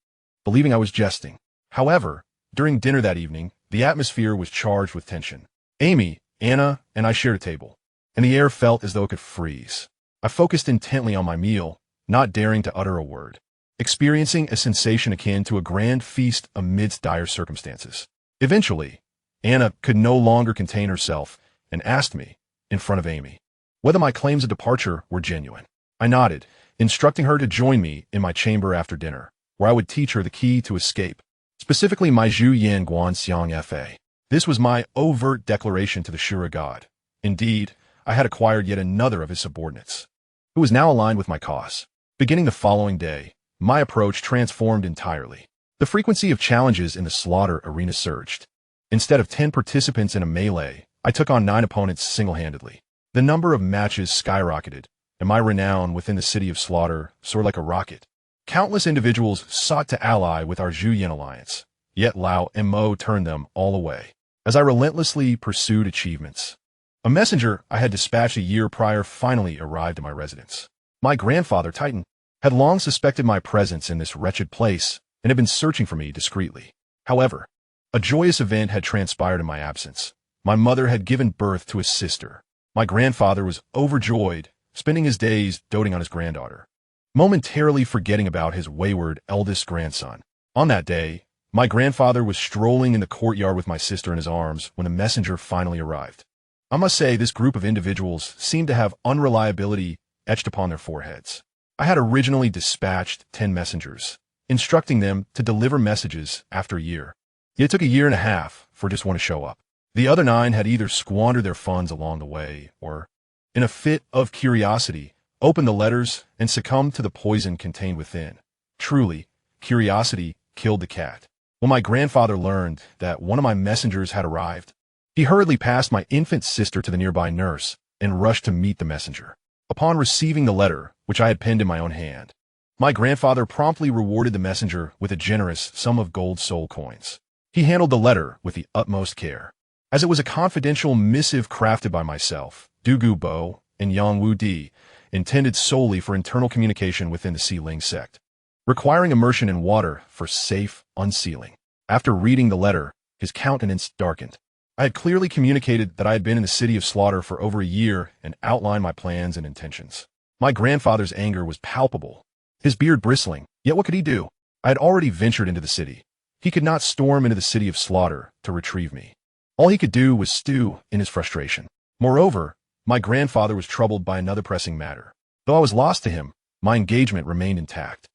believing I was jesting. However, during dinner that evening, the atmosphere was charged with tension. Amy, Anna, and I shared a table, and the air felt as though it could freeze. I focused intently on my meal, not daring to utter a word, experiencing a sensation akin to a grand feast amidst dire circumstances. Eventually, Anna could no longer contain herself and asked me, in front of Amy, whether my claims of departure were genuine. I nodded, instructing her to join me in my chamber after dinner, where I would teach her the key to escape, specifically my Zhu Yan Guan Xiang Fa. This was my overt declaration to the Shura god. Indeed, I had acquired yet another of his subordinates, who was now aligned with my cause. Beginning the following day, my approach transformed entirely. The frequency of challenges in the slaughter arena surged. Instead of 10 participants in a melee, I took on 9 opponents single-handedly. The number of matches skyrocketed, and my renown within the city of slaughter soared like a rocket. Countless individuals sought to ally with our Zhu Yan alliance, yet Lao and Mo turned them all away. As I relentlessly pursued achievements, a messenger I had dispatched a year prior finally arrived at my residence. My grandfather, Titan, had long suspected my presence in this wretched place and had been searching for me discreetly. However, a joyous event had transpired in my absence. My mother had given birth to a sister. My grandfather was overjoyed, spending his days doting on his granddaughter, momentarily forgetting about his wayward eldest grandson. On that day, my grandfather was strolling in the courtyard with my sister in his arms when the messenger finally arrived. I must say this group of individuals seemed to have unreliability etched upon their foreheads. I had originally dispatched 10 messengers, instructing them to deliver messages after a year. Yet it took a year and a half for just one to show up. The other 9 had either squandered their funds along the way or, in a fit of curiosity, opened the letters and succumbed to the poison contained within. Truly, curiosity killed the cat. When my grandfather learned that one of my messengers had arrived, he hurriedly passed my infant sister to the nearby nurse and rushed to meet the messenger. Upon receiving the letter, which I had penned in my own hand, my grandfather promptly rewarded the messenger with a generous sum of gold soul coins. He handled the letter with the utmost care, as it was a confidential missive crafted by myself, Dugu Bo, and Yang Wu Di, intended solely for internal communication within the Ling sect, requiring immersion in water for safe unsealing. After reading the letter, his countenance darkened. I had clearly communicated that I had been in the city of slaughter for over a year and outlined my plans and intentions. My grandfather's anger was palpable, his beard bristling, yet what could he do? I had already ventured into the city. He could not storm into the city of slaughter to retrieve me. All he could do was stew in his frustration. Moreover, my grandfather was troubled by another pressing matter. Though I was lost to him, my engagement remained intact.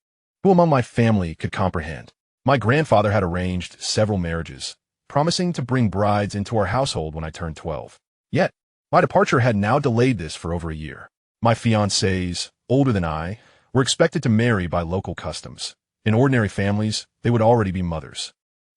Who among my family could comprehend? My grandfather had arranged several marriages, promising to bring brides into our household when I turned 12. Yet, my departure had now delayed this for over a year. My fiancées, older than I, were expected to marry by local customs. In ordinary families, they would already be mothers.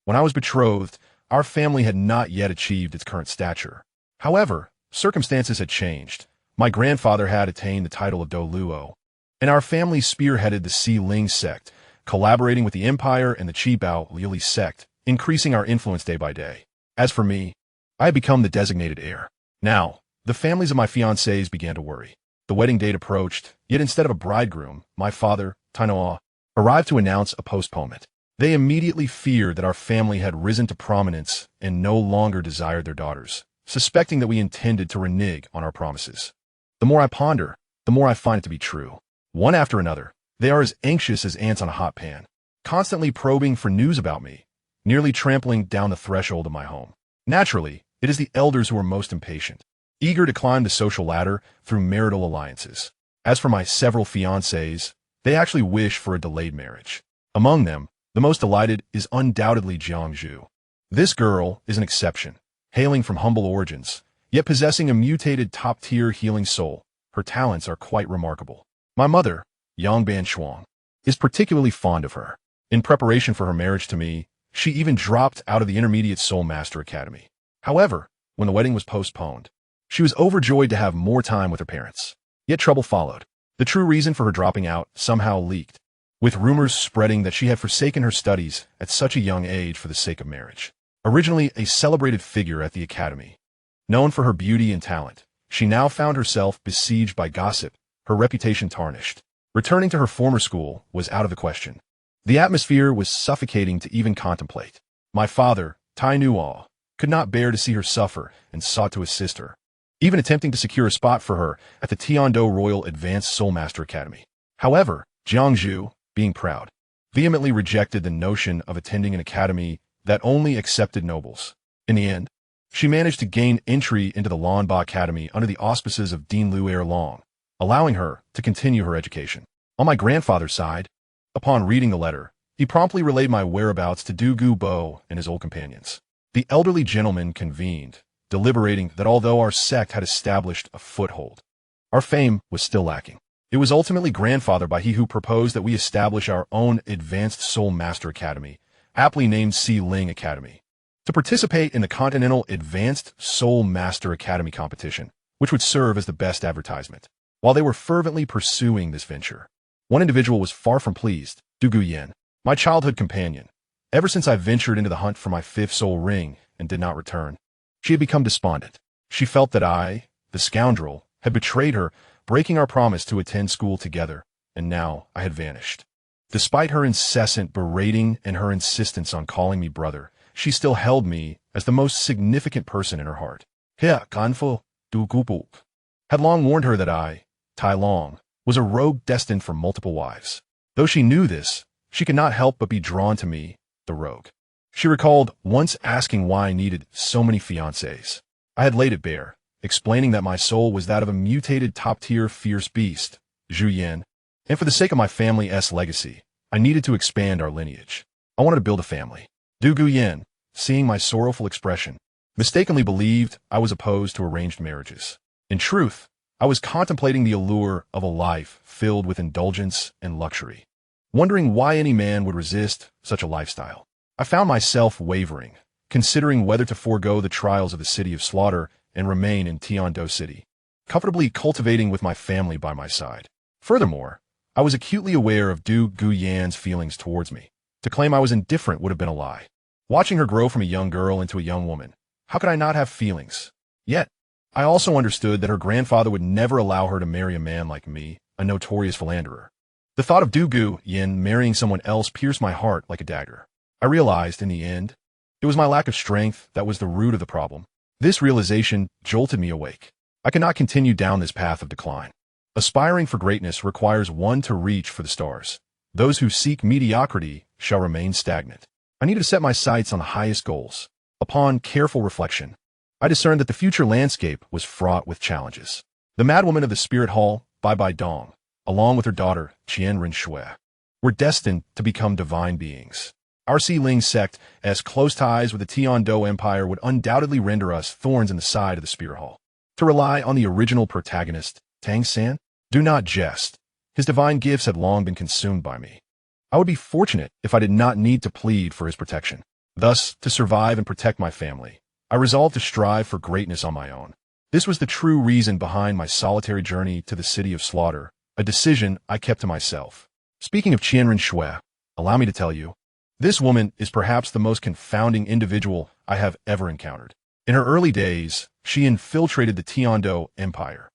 When I was betrothed, our family had not yet achieved its current stature. However, circumstances had changed. My grandfather had attained the title of Douluo, and our family spearheaded the Ling sect, collaborating with the Empire and the Qibao Lili sect, increasing our influence day by day. As for me, I had become the designated heir. Now, the families of my fiancés began to worry. The wedding date approached, yet instead of a bridegroom, my father, TitanIs, arrived to announce a postponement. They immediately feared that our family had risen to prominence and no longer desired their daughters, suspecting that we intended to renege on our promises. The more I ponder, the more I find it to be true. One after another, they are as anxious as ants on a hot pan, constantly probing for news about me, nearly trampling down the threshold of my home. Naturally, it is the elders who are most impatient, eager to climb the social ladder through marital alliances. As for my several fiancés, they actually wish for a delayed marriage. Among them, the most delighted is undoubtedly Jiangzhu. This girl is an exception, hailing from humble origins, yet possessing a mutated top-tier healing soul. Her talents are quite remarkable. My mother, Yangban Shuang, is particularly fond of her. In preparation for her marriage to me, she even dropped out of the Intermediate Soul Master Academy. However, when the wedding was postponed, she was overjoyed to have more time with her parents. Yet trouble followed. The true reason for her dropping out somehow leaked, with rumors spreading that she had forsaken her studies at such a young age for the sake of marriage. Originally a celebrated figure at the academy, known for her beauty and talent, she now found herself besieged by gossip, her reputation tarnished. Returning to her former school was out of the question. The atmosphere was suffocating to even contemplate. My father, TitanIs, could not bear to see her suffer and sought to assist her, even attempting to secure a spot for her at the Tiando Royal Advanced Soul Master Academy. However, Jiangzhu, being proud, vehemently rejected the notion of attending an academy that only accepted nobles. In the end, she managed to gain entry into the Lanba Academy under the auspices of Dean Liu Erlong, allowing her to continue her education. On my grandfather's side, upon reading the letter, he promptly relayed my whereabouts to Du Bo and his old companions. The elderly gentleman convened, deliberating that although our sect had established a foothold, our fame was still lacking. It was ultimately grandfathered by he who proposed that we establish our own Advanced Soul Master Academy, aptly named Si Ling Academy, to participate in the Continental Advanced Soul Master Academy competition, which would serve as the best advertisement. While they were fervently pursuing this venture, one individual was far from pleased, Du Guyan, my childhood companion. Ever since I ventured into the hunt for my fifth soul ring and did not return, she had become despondent. She felt that I, the scoundrel, had betrayed her, breaking our promise to attend school together, and now I had vanished. Despite her incessant berating and her insistence on calling me brother, she still held me as the most significant person in her heart. Hea Ganfu Du Gupu had long warned her that I, Tai Long, was a rogue destined for multiple wives. Though she knew this, she could not help but be drawn to me, the rogue. She recalled once asking why I needed so many fiancés. I had laid it bare, explaining that my soul was that of a mutated top-tier fierce beast, Zhu Yan, and for the sake of my family's legacy, I needed to expand our lineage. I wanted to build a family. Du Guyan, seeing my sorrowful expression, mistakenly believed I was opposed to arranged marriages. In truth, I was contemplating the allure of a life filled with indulgence and luxury, wondering why any man would resist such a lifestyle. I found myself wavering, considering whether to forego the trials of the city of slaughter and remain in Tiando City, comfortably cultivating with my family by my side. Furthermore, I was acutely aware of Du Guyan's feelings towards me. To claim I was indifferent would have been a lie. Watching her grow from a young girl into a young woman, how could I not have feelings? Yet, I also understood that her grandfather would never allow her to marry a man like me, a notorious philanderer. The thought of Du Guyan marrying someone else pierced my heart like a dagger. I realized, in the end, it was my lack of strength that was the root of the problem. This realization jolted me awake. I cannot continue down this path of decline. Aspiring for greatness requires one to reach for the stars. Those who seek mediocrity shall remain stagnant. I needed to set my sights on the highest goals. Upon careful reflection, I discerned that the future landscape was fraught with challenges. The madwoman of the Spirit Hall, Bai Bai Dong, along with her daughter, Qianren Shui, were destined to become divine beings. Our Si Ling sect, as close ties with the Tiando Empire, would undoubtedly render us thorns in the side of the Spirit Hall. To rely on the original protagonist, Tang San? Do not jest. His divine gifts had long been consumed by me. I would be fortunate if I did not need to plead for his protection. Thus, to survive and protect my family, I resolved to strive for greatness on my own. This was the true reason behind my solitary journey to the city of slaughter, a decision I kept to myself. Speaking of Qianren Shui, allow me to tell you, this woman is perhaps the most confounding individual I have ever encountered. In her early days, she infiltrated the Tiando Empire,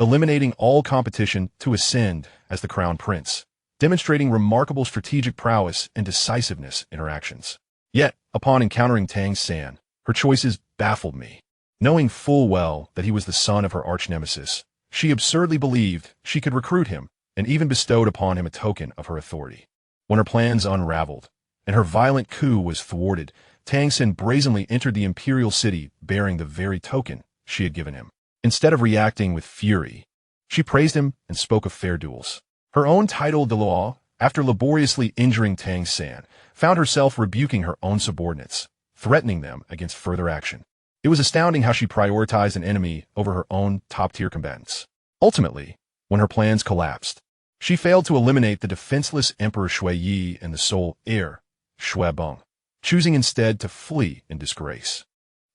eliminating all competition to ascend as the crown prince, demonstrating remarkable strategic prowess and decisiveness in her actions. Yet, upon encountering Tang San, her choices baffled me. Knowing full well that he was the son of her arch-nemesis, she absurdly believed she could recruit him and even bestowed upon him a token of her authority. When her plans unraveled and her violent coup was thwarted, Tang San brazenly entered the imperial city bearing the very token she had given him. Instead of reacting with fury, she praised him and spoke of fair duels. Her own title, Dalu, after laboriously injuring Tang San, found herself rebuking her own subordinates, threatening them against further action. It was astounding how she prioritized an enemy over her own top-tier combatants. Ultimately, when her plans collapsed, she failed to eliminate the defenseless Emperor Shui Yi and the sole heir, Shui Beng, choosing instead to flee in disgrace.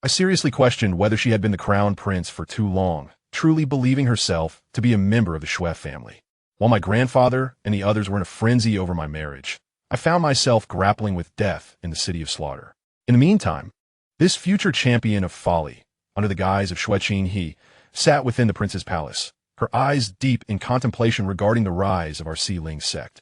I seriously questioned whether she had been the crown prince for too long, truly believing herself to be a member of the Shui family. While my grandfather and the others were in a frenzy over my marriage, I found myself grappling with death in the city of slaughter. In the meantime, this future champion of folly, under the guise of Shui Qin He, sat within the prince's palace, her eyes deep in contemplation regarding the rise of our Si Ling sect.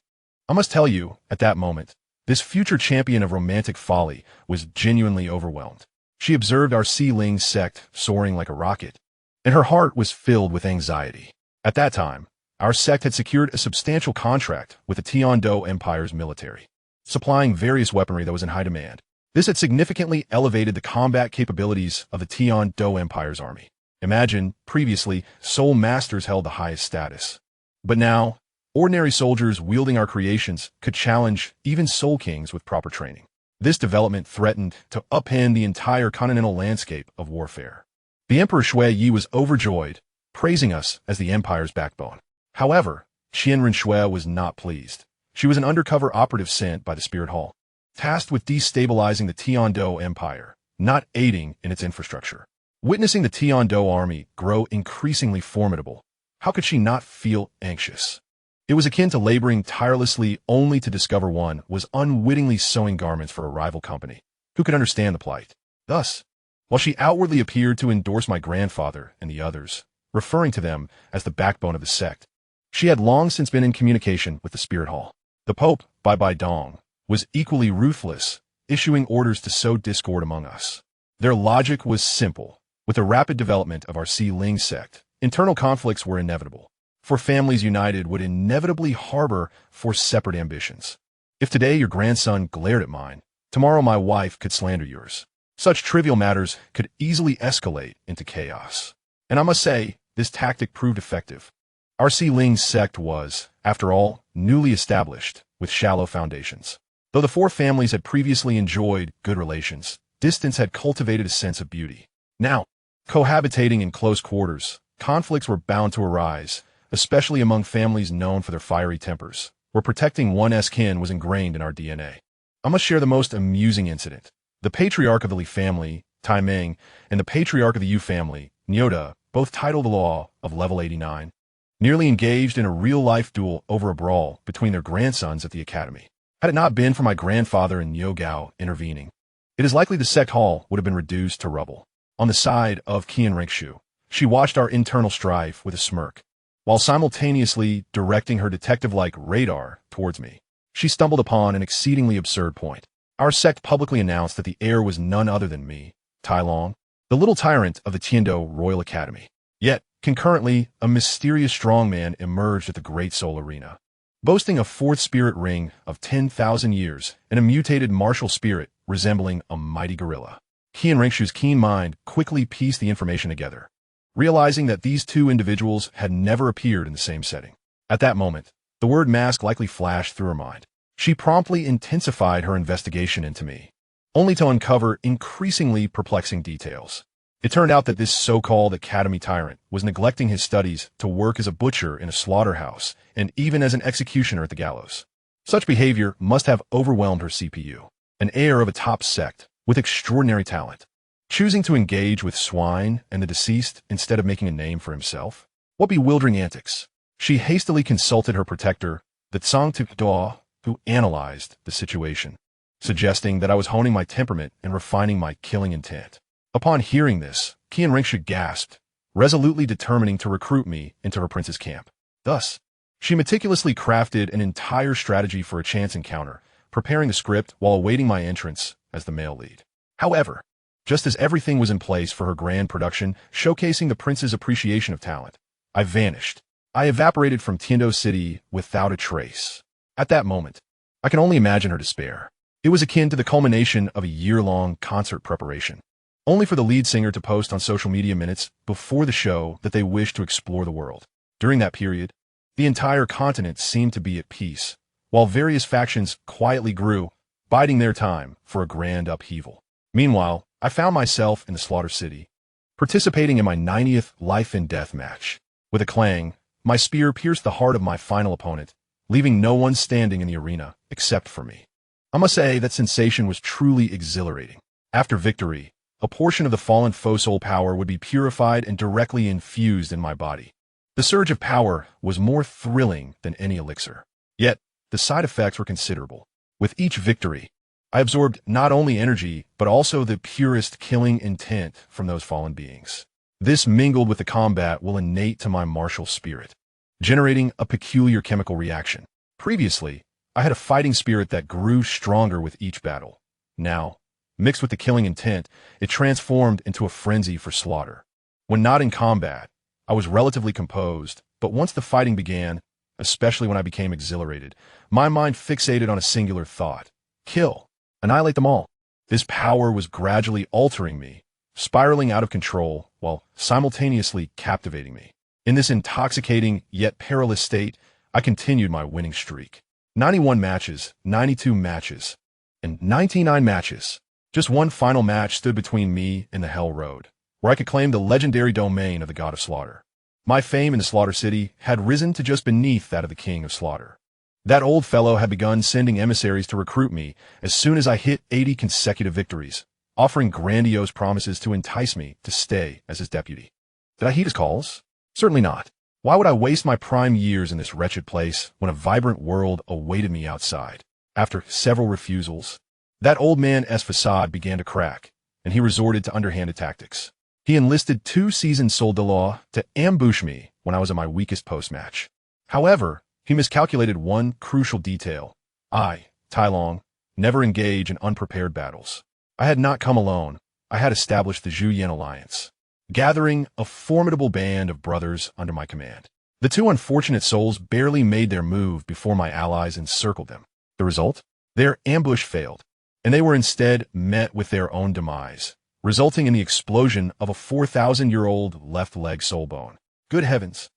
I must tell you, at that moment, this future champion of romantic folly was genuinely overwhelmed. She observed our Si Ling sect soaring like a rocket, and her heart was filled with anxiety. At that time, our sect had secured a substantial contract with the Tiando Empire's military, supplying various weaponry that was in high demand. This had significantly elevated the combat capabilities of the Tiando Empire's army. Imagine, previously, Soul Masters held the highest status. But now, ordinary soldiers wielding our creations could challenge even Soul Kings with proper training. This development threatened to upend the entire continental landscape of warfare. The Emperor Shui Yi was overjoyed, praising us as the Empire's backbone. However, Qianren Shui was not pleased. She was an undercover operative sent by the Spirit Hall, tasked with destabilizing the Tiando Empire, not aiding in its infrastructure. Witnessing the Tiando army grow increasingly formidable, how could she not feel anxious? It was akin to laboring tirelessly only to discover one was unwittingly sewing garments for a rival company. Who could understand the plight? Thus, while she outwardly appeared to endorse my grandfather and the others, referring to them as the backbone of the sect, she had long since been in communication with the Spirit Hall. The Pope, Bai Dong, was equally ruthless, issuing orders to sow discord among us. Their logic was simple. With the rapid development of our Si Ling sect, internal conflicts were inevitable, for families united would inevitably harbor for separate ambitions. If today your grandson glared at mine, tomorrow my wife could slander yours. Such trivial matters could easily escalate into chaos. And I must say, this tactic proved effective. Our Si Ling sect was, after all, newly established, with shallow foundations. Though the four families had previously enjoyed good relations, distance had cultivated a sense of beauty. Now, cohabitating in close quarters, conflicts were bound to arise, especially among families known for their fiery tempers, where protecting one's kin was ingrained in our DNA. I must share the most amusing incident. The patriarch of the Li family, Tai Ming, and the patriarch of the Yu family, Nyoda, both titled the law of level 89, nearly engaged in a real-life duel over a brawl between their grandsons at the academy. Had it not been for my grandfather and Niu Gao intervening, it is likely the sect hall would have been reduced to rubble. On the side of Qian Ringshu, she watched our internal strife with a smirk, while simultaneously directing her detective-like radar towards me. She stumbled upon an exceedingly absurd point. Our sect publicly announced that the heir was none other than me, Tai Long, the little tyrant of the Tiando Royal Academy. Yet, concurrently, a mysterious strongman emerged at the Great Soul Arena, boasting a fourth spirit ring of 10,000 years and a mutated martial spirit resembling a mighty gorilla. Qian Ringshu's keen mind quickly pieced the information together, realizing that these two individuals had never appeared in the same setting. At that moment, the word mask likely flashed through her mind. She promptly intensified her investigation into me, only to uncover increasingly perplexing details. It turned out that this so-called academy tyrant was neglecting his studies to work as a butcher in a slaughterhouse and even as an executioner at the gallows. Such behavior must have overwhelmed her CPU, an heir of a top sect with extraordinary talent, choosing to engage with swine and the deceased instead of making a name for himself. What bewildering antics! She hastily consulted her protector, the Tsang Tukdaw, who analyzed the situation. suggesting that I was honing my temperament and refining my killing intent. Upon hearing this, Qian Ringsha gasped, resolutely determining to recruit me into her prince's camp. Thus, she meticulously crafted an entire strategy for a chance encounter, preparing the script while awaiting my entrance as the male lead. However, just as everything was in place for her grand production, showcasing the prince's appreciation of talent, I vanished. I evaporated from Tiando City without a trace. At that moment, I can only imagine her despair. It was akin to the culmination of a year-long concert preparation, only for the lead singer to post on social media minutes before the show that they wished to explore the world. During that period, the entire continent seemed to be at peace, while various factions quietly grew, biding their time for a grand upheaval. Meanwhile, I found myself in the Slaughter City, participating in my 90th life and death match. With a clang, my spear pierced the heart of my final opponent, leaving no one standing in the arena except for me. I must say that sensation was truly exhilarating. After victory, a portion of the fallen foe soul power would be purified and directly infused in my body. The surge of power was more thrilling than any elixir. Yet, the side effects were considerable. With each victory, I absorbed not only energy, but also the purest killing intent from those fallen beings. This mingled with the combat will innate to my martial spirit, generating a peculiar chemical reaction. Previously, I had a fighting spirit that grew stronger with each battle. Now, mixed with the killing intent, it transformed into a frenzy for slaughter. When not in combat, I was relatively composed, but once the fighting began, especially when I became exhilarated, my mind fixated on a singular thought: kill, annihilate them all. This power was gradually altering me, spiraling out of control while simultaneously captivating me. In this intoxicating yet perilous state, I continued my winning streak. 91 matches, 92 matches, and 99 matches. Just one final match stood between me and the Hell Road, where I could claim the legendary domain of the God of Slaughter. My fame in the Slaughter City had risen to just beneath that of the King of Slaughter. That old fellow had begun sending emissaries to recruit me as soon as I hit 80 consecutive victories, offering grandiose promises to entice me to stay as his deputy. Did I heed his calls? Certainly not. Why would I waste my prime years in this wretched place when a vibrant world awaited me outside? After several refusals, that old man's facade began to crack, and he resorted to underhanded tactics. He enlisted 2 seasoned Douluo to ambush me when I was at my weakest post-match. However, he miscalculated one crucial detail. I, Tai Long, never engage in unprepared battles. I had not come alone. I had established the Zhu Yan Alliance, gathering a formidable band of brothers under my command. The 2 unfortunate souls barely made their move before my allies encircled them. The result? Their ambush failed, and they were instead met with their own demise, resulting in the explosion of a 4,000-year-old left leg soul bone. Good heavens!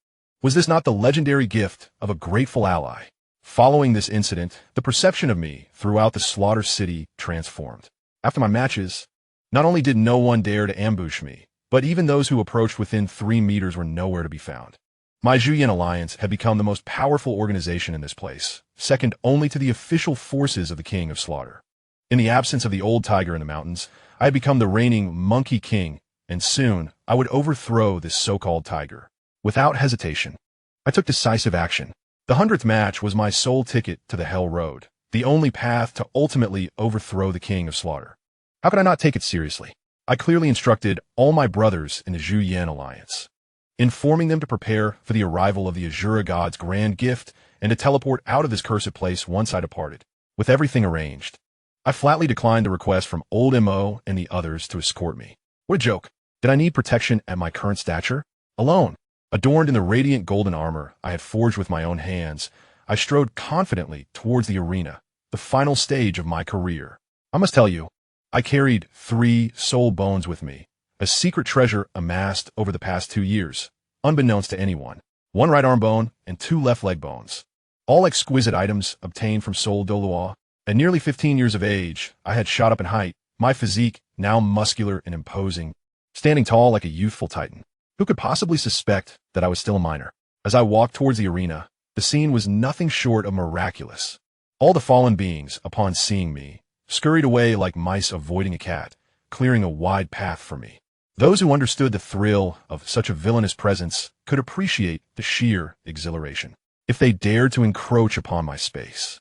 Was this not the legendary gift of a grateful ally? Following this incident, the perception of me throughout the Slaughter City transformed. After my matches, not only did no one dare to ambush me, but even those who approached within 3 meters were nowhere to be found. My Zhu Yan Alliance had become the most powerful organization in this place, second only to the official forces of the King of Slaughter. In the absence of the old tiger in the mountains, I had become the reigning Monkey King, and soon I would overthrow this so-called tiger. Without hesitation, I took decisive action. The 100th match was my sole ticket to the Hell Road, the only path to ultimately overthrow the King of Slaughter. How could I not take it seriously? I clearly instructed all my brothers in the Zhu Yan Alliance, informing them to prepare for the arrival of the Azura God's grand gift and to teleport out of this cursed place once I departed. With everything arranged, I flatly declined the request from Old M.O. and the others to escort me. What a joke. Did I need protection at my current stature? Alone, adorned in the radiant golden armor I had forged with my own hands, I strode confidently towards the arena, the final stage of my career. I must tell you, I carried 3 soul bones with me, a secret treasure amassed over the past 2 years, unbeknownst to anyone. 1 right arm bone and 2 left leg bones. All exquisite items obtained from Soul Douluo. At nearly 15 years of age, I had shot up in height, my physique now muscular and imposing, standing tall like a youthful titan. Who could possibly suspect that I was still a minor? As I walked towards the arena, the scene was nothing short of miraculous. All the fallen beings, upon seeing me, scurried away like mice avoiding a cat, clearing a wide path for me. Those who understood the thrill of such a villainous presence could appreciate the sheer exhilaration. If they dared to encroach upon my space,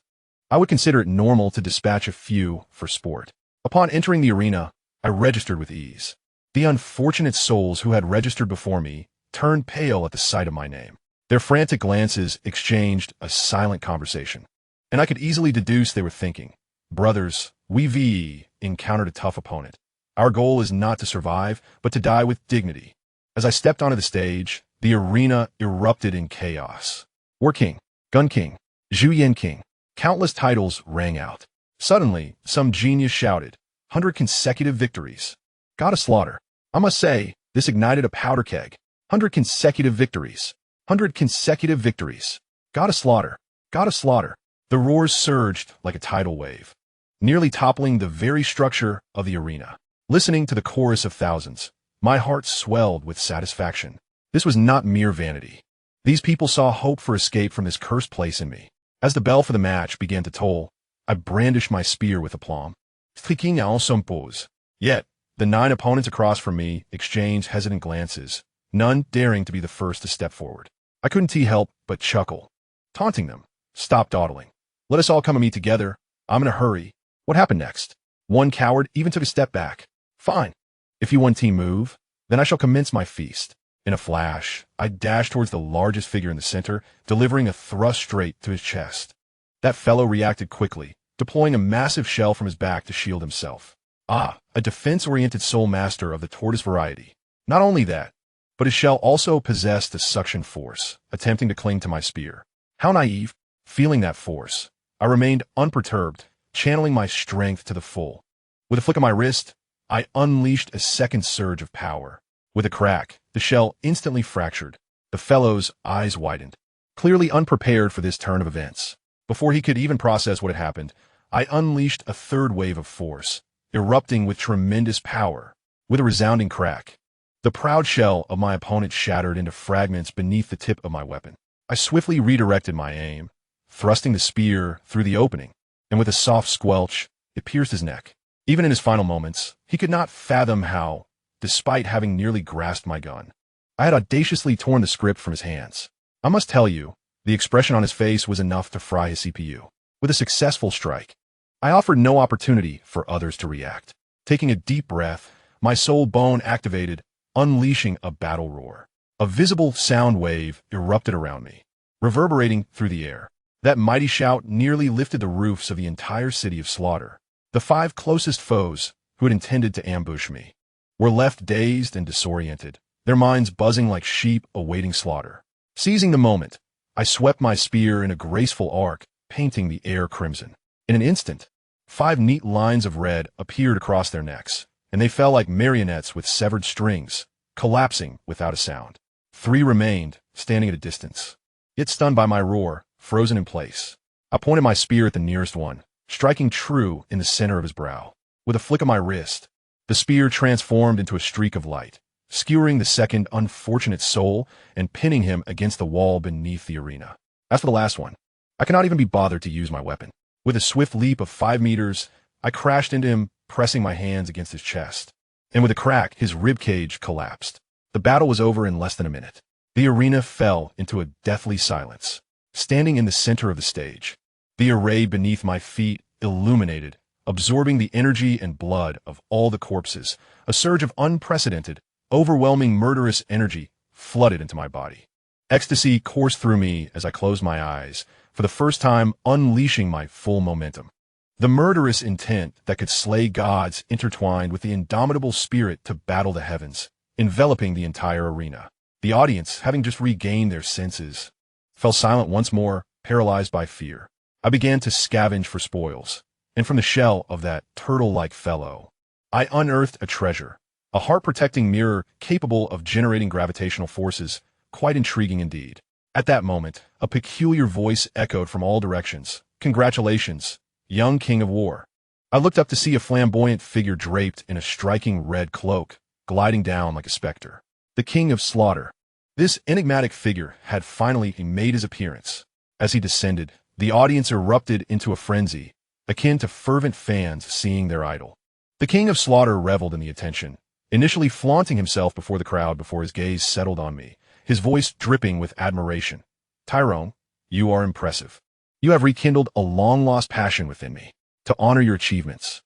I would consider it normal to dispatch a few for sport. Upon entering the arena, I registered with ease. The unfortunate souls who had registered before me turned pale at the sight of my name. Their frantic glances exchanged a silent conversation, and I could easily deduce they were thinking, "Brothers, we've encountered a tough opponent. Our goal is not to survive, but to die with dignity." As I stepped onto the stage, the arena erupted in chaos. War King, Gun King, Zhuyan King. Countless titles rang out. Suddenly, some genius shouted, "100 consecutive victories. Gotta slaughter." I must say, this ignited a powder keg. 100 consecutive victories. 100 consecutive victories. Gotta slaughter. Gotta slaughter. The roars surged like a tidal wave, nearly toppling the very structure of the arena. Listening to the chorus of thousands, my heart swelled with satisfaction. This was not mere vanity. These people saw hope for escape from this cursed place in me. As the bell for the match began to toll, I brandished my spear with aplomb. Clicking en s'oppose. Yet, the 9 opponents across from me exchanged hesitant glances, none daring to be the first to step forward. I couldn't help but chuckle, taunting them. "Stop dawdling. Let us all come and meet together. I'm in a hurry." What happened next? One coward even took a step back. "Fine. If you one team move, then I shall commence my feast." In a flash, I dashed towards the largest figure in the center, delivering a thrust straight to his chest. That fellow reacted quickly, deploying a massive shell from his back to shield himself. A defense-oriented soul master of the tortoise variety. Not only that, but his shell also possessed a suction force, attempting to cling to my spear. How naive! Feeling that force, I remained unperturbed, channeling my strength to the full. With a flick of my wrist, I unleashed a second surge of power. With a crack, the shell instantly fractured. The fellow's eyes widened, clearly unprepared for this turn of events. Before he could even process what had happened, I unleashed a third wave of force, erupting with tremendous power. With a resounding crack, the proud shell of my opponent shattered into fragments beneath the tip of my weapon. I swiftly redirected my aim, thrusting the spear through the opening, and with a soft squelch, it pierced his neck. Even in his final moments, he could not fathom how, despite having nearly grasped my gun, I had audaciously torn the script from his hands. I must tell you, the expression on his face was enough to fry his CPU. With a successful strike, I offered no opportunity for others to react. Taking a deep breath, my soul bone activated, unleashing a battle roar. A visible sound wave erupted around me, reverberating through the air. That mighty shout nearly lifted the roofs of the entire city of Slaughter. The 5 closest foes, who had intended to ambush me, were left dazed and disoriented, their minds buzzing like sheep awaiting slaughter. Seizing the moment, I swept my spear in a graceful arc, painting the air crimson. In an instant, 5 neat lines of red appeared across their necks, and they fell like marionettes with severed strings, collapsing without a sound. 3 remained, standing at a distance, yet stunned by my roar, frozen in place. I pointed my spear at the nearest one, striking true in the center of his brow. With a flick of my wrist, the spear transformed into a streak of light, skewering the second unfortunate soul and pinning him against the wall beneath the arena. As for the last one, I cannot even be bothered to use my weapon. With a swift leap of 5 meters, I crashed into him, pressing my hands against his chest. And with a crack, his ribcage collapsed. The battle was over in less than a minute. The arena fell into a deathly silence. Standing in the center of the stage, the array beneath my feet illuminated, absorbing the energy and blood of all the corpses. A surge of unprecedented, overwhelming murderous energy flooded into my body. Ecstasy coursed through me as I closed my eyes, for the first time unleashing my full momentum. The murderous intent that could slay gods intertwined with the indomitable spirit to battle the heavens, enveloping the entire arena. The audience, having just regained their senses, fell silent once more, paralyzed by fear. I began to scavenge for spoils, and from the shell of that turtle-like fellow, I unearthed a treasure, a heart-protecting mirror capable of generating gravitational forces, quite intriguing indeed. At that moment, a peculiar voice echoed from all directions. "Congratulations, young king of war." I looked up to see a flamboyant figure draped in a striking red cloak, gliding down like a specter. The king of slaughter. This enigmatic figure had finally made his appearance. As he descended, the audience erupted into a frenzy, akin to fervent fans seeing their idol. The king of slaughter reveled in the attention, initially flaunting himself before the crowd before his gaze settled on me, his voice dripping with admiration. "Tyrone, you are impressive. You have rekindled a long-lost passion within me. To honor your achievements,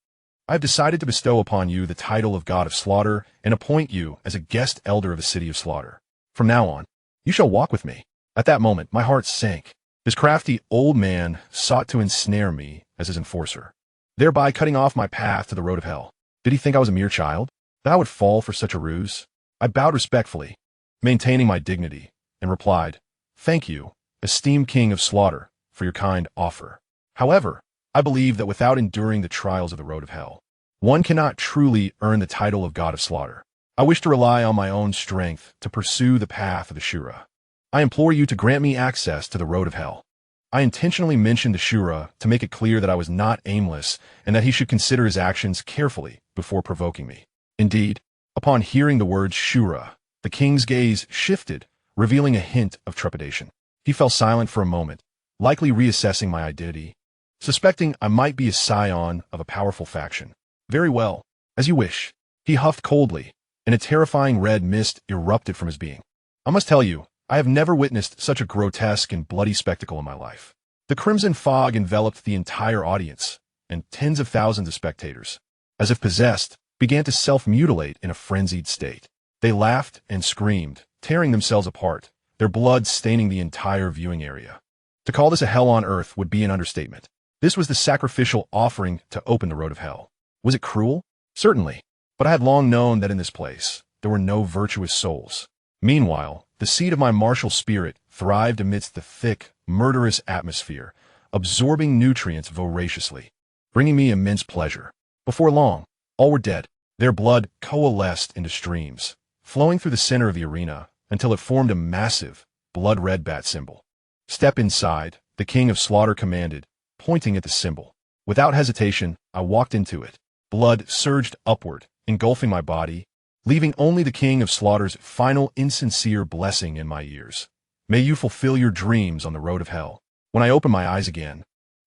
I have decided to bestow upon you the title of God of Slaughter and appoint you as a guest elder of the city of Slaughter. From now on, you shall walk with me. At that moment, my heart sank. This crafty old man sought to ensnare me as his enforcer, thereby cutting off my path to the road of hell. Did he think I was a mere child? That I would fall for such a ruse? I bowed respectfully, maintaining my dignity, and replied, "Thank you, esteemed King of Slaughter, for your kind offer. However, I believe that without enduring the trials of the road of hell, one cannot truly earn the title of God of Slaughter. I wish to rely on my own strength to pursue the path of the Shura. I implore you to grant me access to the road of hell." I intentionally mentioned the Shura to make it clear that I was not aimless and that he should consider his actions carefully before provoking me. Indeed, upon hearing the words Shura, the king's gaze shifted, revealing a hint of trepidation. He fell silent for a moment, likely reassessing my identity, suspecting I might be a scion of a powerful faction. "Very well, as you wish," he huffed coldly, and a terrifying red mist erupted from his being. I must tell you, I have never witnessed such a grotesque and bloody spectacle in my life. The crimson fog enveloped the entire audience, and tens of thousands of spectators, as if possessed, began to self-mutilate in a frenzied state. They laughed and screamed, tearing themselves apart, their blood staining the entire viewing area. To call this a hell on earth would be an understatement. This was the sacrificial offering to open the road of hell. Was it cruel? Certainly. But I had long known that in this place, there were no virtuous souls. Meanwhile, the seed of my martial spirit thrived amidst the thick, murderous atmosphere, absorbing nutrients voraciously, bringing me immense pleasure. Before long, all were dead. Their blood coalesced into streams, flowing through the center of the arena until it formed a massive, blood-red bat symbol. "Step inside," the King of Slaughter commanded, pointing at the symbol. Without hesitation, I walked into it. Blood surged upward, engulfing my body, leaving only the King of Slaughter's final insincere blessing in my ears. "May you fulfill your dreams on the road of hell." When I opened my eyes again,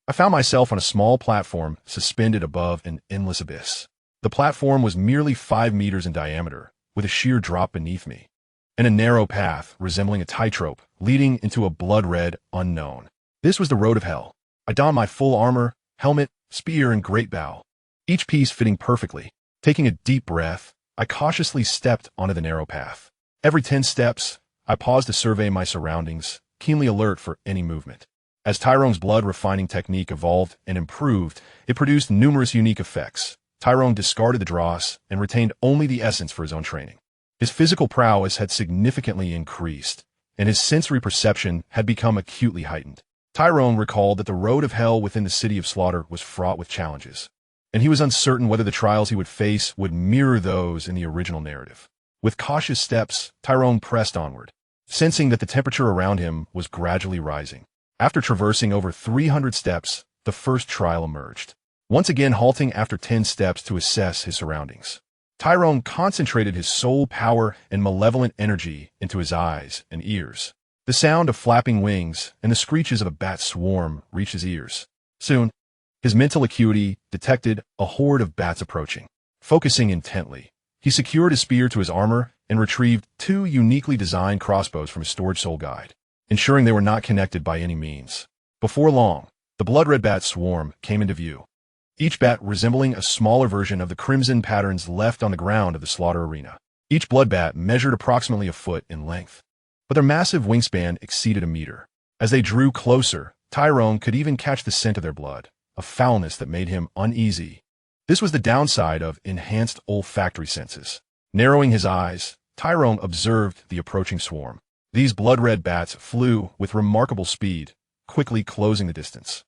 I found myself on a small platform suspended above an endless abyss. The platform was merely 5 meters in diameter, with a sheer drop beneath me, and a narrow path resembling a tightrope leading into a blood-red unknown. This was the road of hell. I donned my full armor, helmet, spear, and great bow, each piece fitting perfectly. Taking a deep breath, I cautiously stepped onto the narrow path. Every 10 steps, I paused to survey my surroundings, keenly alert for any movement. As Tyrone's blood refining technique evolved and improved, it produced numerous unique effects. Tyrone discarded the dross and retained only the essence for his own training. His physical prowess had significantly increased, and his sensory perception had become acutely heightened. Tyrone recalled that the road of hell within the city of Slaughter was fraught with challenges, and he was uncertain whether the trials he would face would mirror those in the original narrative. With cautious steps, Tyrone pressed onward, sensing that the temperature around him was gradually rising. After traversing over 300 steps, the first trial emerged, once again halting after 10 steps to assess his surroundings. Tyrone concentrated his soul power and malevolent energy into his eyes and ears. The sound of flapping wings and the screeches of a bat swarm reached his ears. Soon, his mental acuity detected a horde of bats approaching. Focusing intently, he secured his spear to his armor and retrieved 2 uniquely designed crossbows from his storage soul guide, ensuring they were not connected by any means. Before long, the blood-red bat swarm came into view, each bat resembling a smaller version of the crimson patterns left on the ground of the slaughter arena. Each blood bat measured approximately a foot in length, but their massive wingspan exceeded a meter. As they drew closer, Tyrone could even catch the scent of their blood, a foulness that made him uneasy. This was the downside of enhanced olfactory senses. Narrowing his eyes, Tyrone observed the approaching swarm. These blood-red bats flew with remarkable speed, quickly closing the distance.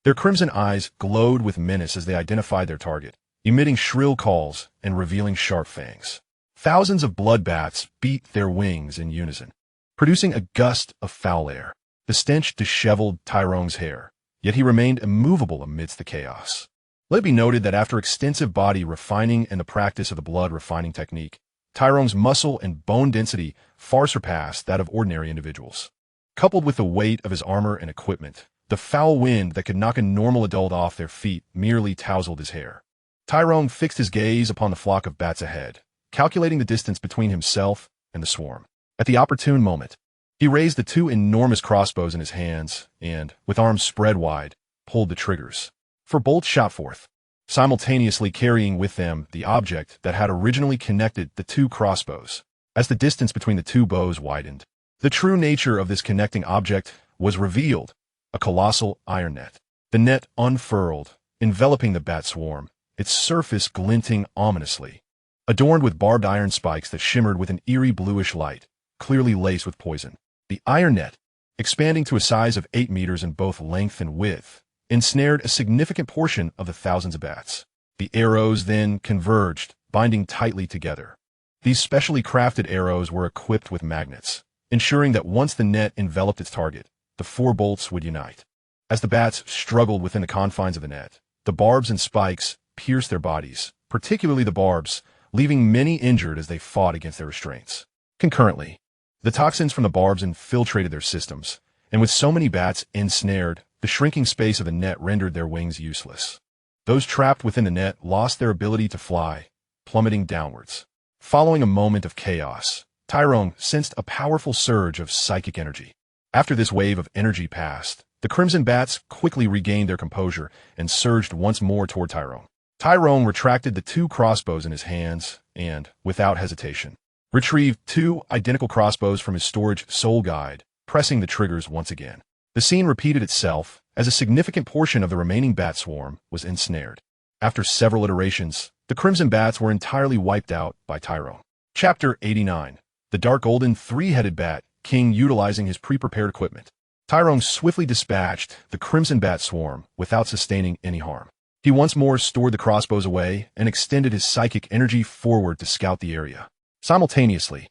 Their crimson eyes glowed with menace as they identified their target, emitting shrill calls and revealing sharp fangs. Thousands of blood bats beat their wings in unison, producing a gust of foul air. The stench disheveled Tyrone's hair, yet he remained immovable amidst the chaos. Let it be noted that after extensive body refining and the practice of the blood refining technique, Tyrone's muscle and bone density far surpassed that of ordinary individuals. Coupled with the weight of his armor and equipment, the foul wind that could knock a normal adult off their feet merely tousled his hair. Tyrone fixed his gaze upon the flock of bats ahead, calculating the distance between himself and the swarm. At the opportune moment, He raised the two enormous crossbows in his hands and, with arms spread wide, pulled the triggers. For bolts shot forth, simultaneously carrying with them the object that had originally connected the two crossbows. As the distance between the two bows widened, the true nature of this connecting object was revealed, a colossal iron net. The net unfurled, enveloping the bat swarm, its surface glinting ominously. Adorned with barbed iron spikes that shimmered with an eerie bluish light, clearly laced with poison. The iron net, expanding to a size of 8 meters in both length and width, ensnared a significant portion of the thousands of bats. The arrows then converged, binding tightly together. These specially crafted arrows were equipped with magnets, ensuring that once the net enveloped its target, the 4 bolts would unite. As the bats struggled within the confines of the net, the barbs and spikes pierced their bodies, particularly the barbs, leaving many injured as they fought against their restraints. Concurrently, the toxins from the barbs infiltrated their systems, and with so many bats ensnared, the shrinking space of the net rendered their wings useless. Those trapped within the net lost their ability to fly, plummeting downwards. Following a moment of chaos, Tyrone sensed a powerful surge of psychic energy. After this wave of energy passed, the crimson bats quickly regained their composure and surged once more toward Tyrone. Tyrone retracted the 2 crossbows in his hands and, without hesitation, retrieved 2 identical crossbows from his storage soul guide, pressing the triggers once again. The scene repeated itself as a significant portion of the remaining bat swarm was ensnared. After several iterations, the crimson bats were entirely wiped out by Tyrone. Chapter 89. The Dark Golden Three-Headed Bat King utilizing his pre-prepared equipment. Tyrone swiftly dispatched the crimson bat swarm without sustaining any harm. He once more stored the crossbows away and extended his psychic energy forward to scout the area. Simultaneously,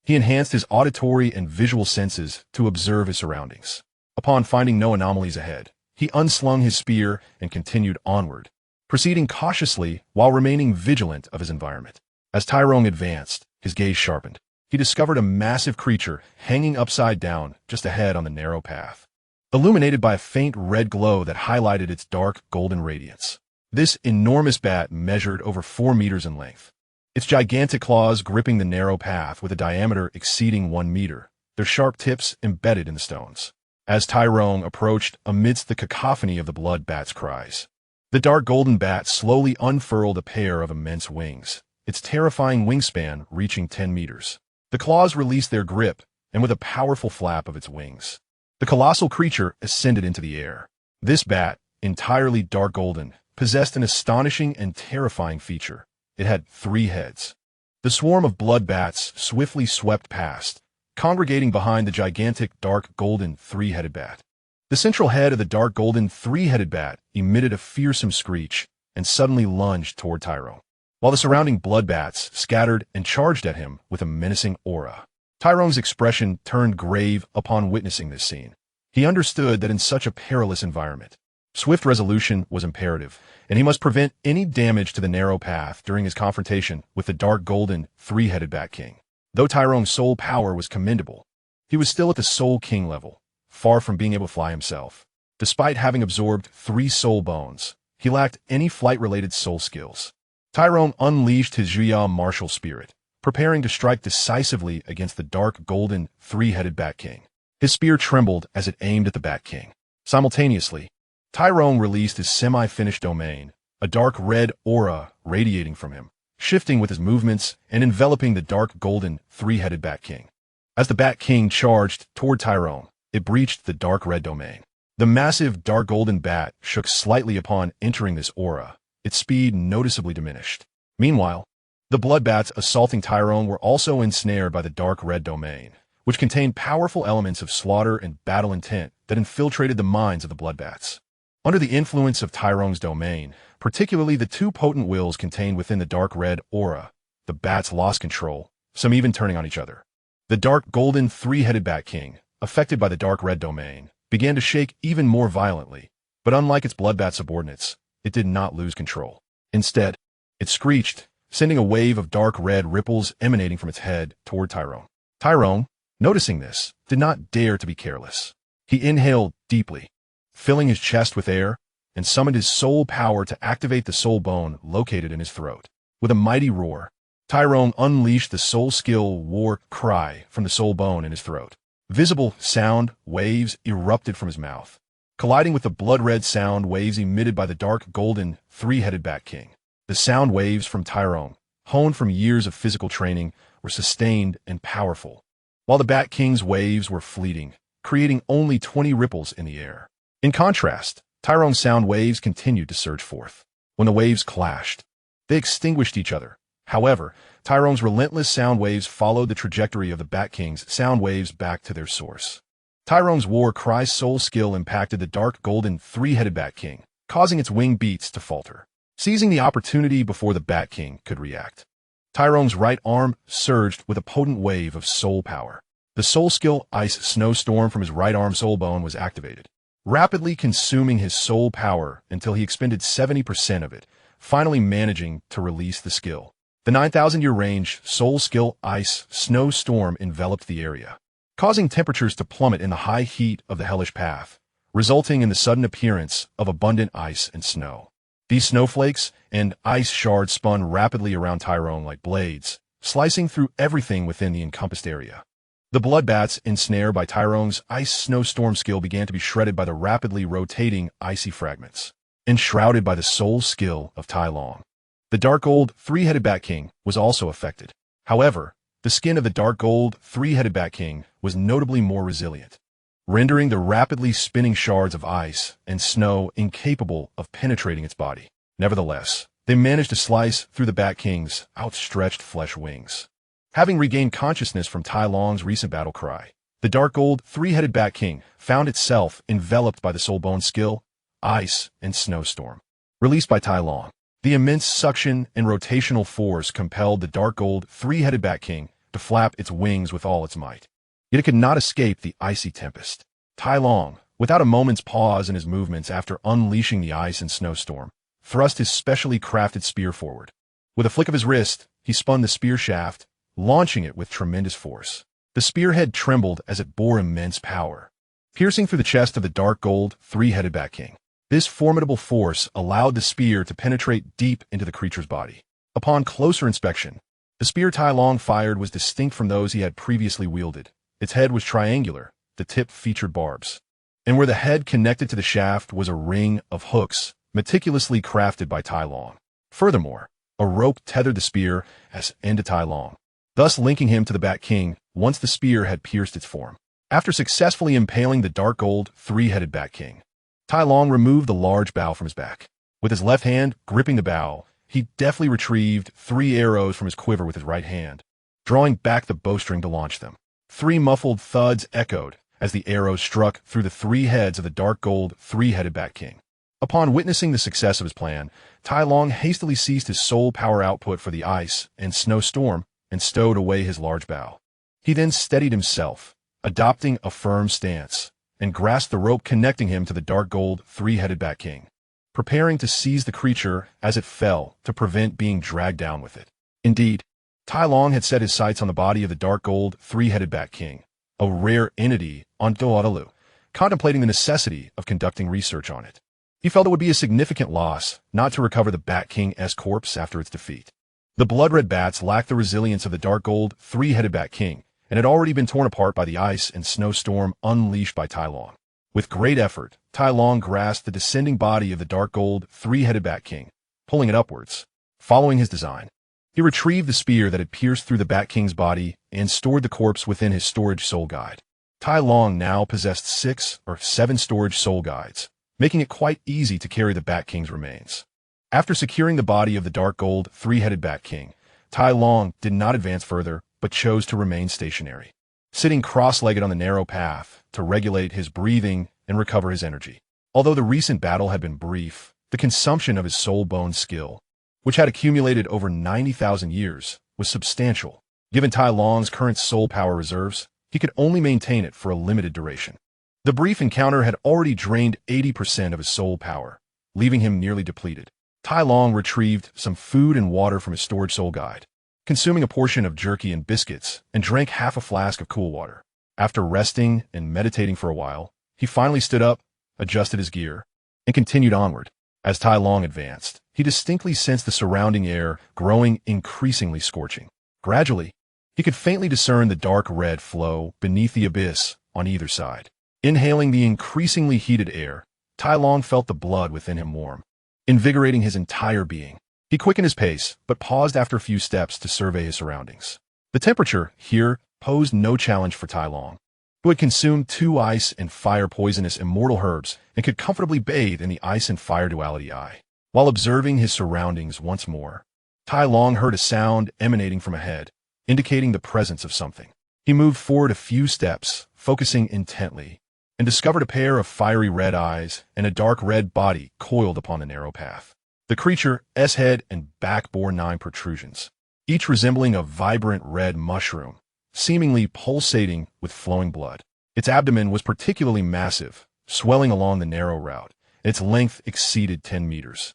he enhanced his auditory and visual senses to observe his surroundings. Upon finding no anomalies ahead, he unslung his spear and continued onward, proceeding cautiously while remaining vigilant of his environment. As Tyrone advanced, his gaze sharpened. He discovered a massive creature hanging upside down just ahead on the narrow path, illuminated by a faint red glow that highlighted its dark golden radiance. This enormous bat measured over 4 meters in length, its gigantic claws gripping the narrow path with a diameter exceeding 1 meter, their sharp tips embedded in the stones. As Tyrone approached amidst the cacophony of the blood bat's cries, the dark golden bat slowly unfurled a pair of immense wings, its terrifying wingspan reaching 10 meters. The claws released their grip, and with a powerful flap of its wings, the colossal creature ascended into the air. This bat, entirely dark golden, possessed an astonishing and terrifying feature. It had 3 heads. The swarm of blood bats swiftly swept past, congregating behind the gigantic dark golden 3-headed bat. The central head of the dark golden 3-headed bat emitted a fearsome screech and suddenly lunged toward Tyrone, while the surrounding blood bats scattered and charged at him with a menacing aura. Tyrone's expression turned grave upon witnessing this scene. He understood that in such a perilous environment, swift resolution was imperative, and he must prevent any damage to the narrow path during his confrontation with the dark golden 3-headed Bat King. Though Tyrone's soul power was commendable, he was still at the Soul King level, far from being able to fly himself. Despite having absorbed 3 soul bones, he lacked any flight-related soul skills. Tyrone unleashed his Zhuya martial spirit, preparing to strike decisively against the dark golden 3-headed Bat King. His spear trembled as it aimed at the Bat King. Simultaneously, Tyrone released his semi-finished domain, a dark red aura radiating from him, shifting with his movements and enveloping the dark golden 3-headed Bat King. As the Bat King charged toward Tyrone, it breached the dark red domain. The massive dark golden bat shook slightly upon entering this aura, its speed noticeably diminished. Meanwhile, the blood bats assaulting Tyrone were also ensnared by the dark red domain, which contained powerful elements of slaughter and battle intent that infiltrated the minds of the blood bats. Under the influence of Tyrone's domain, particularly the 2 potent wills contained within the dark red aura, the bats lost control, some even turning on each other. The dark golden 3-headed Bat King, affected by the dark red domain, began to shake even more violently, but unlike its blood bat subordinates, it did not lose control. Instead, it screeched, sending a wave of dark red ripples emanating from its head toward Tyrone. Tyrone, noticing this, did not dare to be careless. He inhaled deeply, filling his chest with air, and summoned his soul power to activate the soul bone located in his throat. With a mighty roar, Tyrone unleashed the soul skill war cry from the soul bone in his throat. Visible sound waves erupted from his mouth, colliding with the blood-red sound waves emitted by the dark golden three-headed Bat King. The sound waves from Tyrone, honed from years of physical training, were sustained and powerful, while the Bat King's waves were fleeting, creating only 20 ripples in the air. In contrast, Tyrone's sound waves continued to surge forth. When the waves clashed, they extinguished each other. However, Tyrone's relentless sound waves followed the trajectory of the Bat King's sound waves back to their source. Tyrone's war cry's soul skill impacted the dark golden three-headed Bat King, causing its wing beats to falter. Seizing the opportunity before the Bat King could react, Tyrone's right arm surged with a potent wave of soul power. The soul skill Ice Snowstorm from his right arm soul bone was activated, rapidly consuming his soul power until he expended 70% of it, finally managing to release the skill. The 9,000-year range soul skill Ice Snowstorm enveloped the area, causing temperatures to plummet in the high heat of the hellish path, resulting in the sudden appearance of abundant ice and snow. These snowflakes and ice shards spun rapidly around Tyrone like blades, slicing through everything within the encompassed area. The bloodbats ensnared by Tyrone's Ice Snowstorm skill began to be shredded by the rapidly rotating icy fragments, enshrouded by the soul skill of Tai Long. The dark gold three-headed Bat King was also affected. However, the skin of the dark gold three-headed Bat King was notably more resilient, rendering the rapidly spinning shards of ice and snow incapable of penetrating its body. Nevertheless, they managed to slice through the Bat King's outstretched flesh wings. Having regained consciousness from Tai Long's recent battle cry, the dark gold three-headed Bat King found itself enveloped by the soul bone skill, Ice and Snowstorm, released by Tai Long. The immense suction and rotational force compelled the dark gold three-headed Bat King to flap its wings with all its might. Yet it could not escape the icy tempest. Tai Long, without a moment's pause in his movements after unleashing the ice and snowstorm, thrust his specially crafted spear forward. With a flick of his wrist, he spun the spear shaft, launching it with tremendous force. The spearhead trembled as it bore immense power, piercing through the chest of the dark gold three-headed Bat King. This formidable force allowed the spear to penetrate deep into the creature's body. Upon closer inspection, the spear Tai Long fired was distinct from those he had previously wielded. Its head was triangular, the tip featured barbs, and where the head connected to the shaft was a ring of hooks meticulously crafted by Tai Long. Furthermore, a rope tethered the spear as end to Tai Long, thus linking him to the Bat King once the spear had pierced its form. After successfully impaling the dark gold three-headed Bat King, Tai Long removed the large bow from his back. With his left hand gripping the bow, he deftly retrieved 3 arrows from his quiver with his right hand, drawing back the bowstring to launch them. 3 muffled thuds echoed as the arrows struck through the 3 heads of the dark gold three-headed Bat King. Upon witnessing the success of his plan, Tai Long hastily ceased his soul power output for the ice and snowstorm and stowed away his large bow. He then steadied himself, adopting a firm stance, and grasped the rope connecting him to the dark gold three-headed Bat King, preparing to seize the creature as it fell to prevent being dragged down with it. Indeed, Tai Long had set his sights on the body of the dark gold three-headed Bat King, a rare entity on Doulu, contemplating the necessity of conducting research on it. He felt it would be a significant loss not to recover the Bat King's corpse after its defeat. The blood-red bats lacked the resilience of the dark gold three-headed Bat King, and had already been torn apart by the ice and snowstorm unleashed by Tai Long. With great effort, Tai Long grasped the descending body of the dark gold three-headed Bat King, pulling it upwards. Following his design, he retrieved the spear that had pierced through the Bat King's body and stored the corpse within his storage soul guide. Tai Long now possessed 6 or 7 storage soul guides, making it quite easy to carry the Bat King's remains. After securing the body of the dark gold three-headed Bat King, Tai Long did not advance further, but chose to remain stationary, sitting cross-legged on the narrow path to regulate his breathing and recover his energy. Although the recent battle had been brief, the consumption of his soul bone skill, which had accumulated over 90,000 years, was substantial. Given Tai Long's current soul power reserves, he could only maintain it for a limited duration. The brief encounter had already drained 80% of his soul power, leaving him nearly depleted. Tai Long retrieved some food and water from his storage soul guide, consuming a portion of jerky and biscuits, and drank half a flask of cool water. After resting and meditating for a while, he finally stood up, adjusted his gear, and continued onward. As Tai Long advanced, he distinctly sensed the surrounding air growing increasingly scorching. Gradually, he could faintly discern the dark red flow beneath the abyss on either side. Inhaling the increasingly heated air, Tai Long felt the blood within him warm, invigorating his entire being. He quickened his pace, but paused after a few steps to survey his surroundings. The temperature here posed no challenge for Tai Long, who had consumed 2 ice and fire poisonous immortal herbs and could comfortably bathe in the ice and fire duality eye. While observing his surroundings once more, Tai Long heard a sound emanating from ahead, indicating the presence of something. He moved forward a few steps, focusing intently, and discovered a pair of fiery red eyes and a dark red body coiled upon the narrow path. The creature's head and back bore 9 protrusions, each resembling a vibrant red mushroom, seemingly pulsating with flowing blood. Its abdomen was particularly massive, swelling along the narrow route. Its length exceeded 10 meters.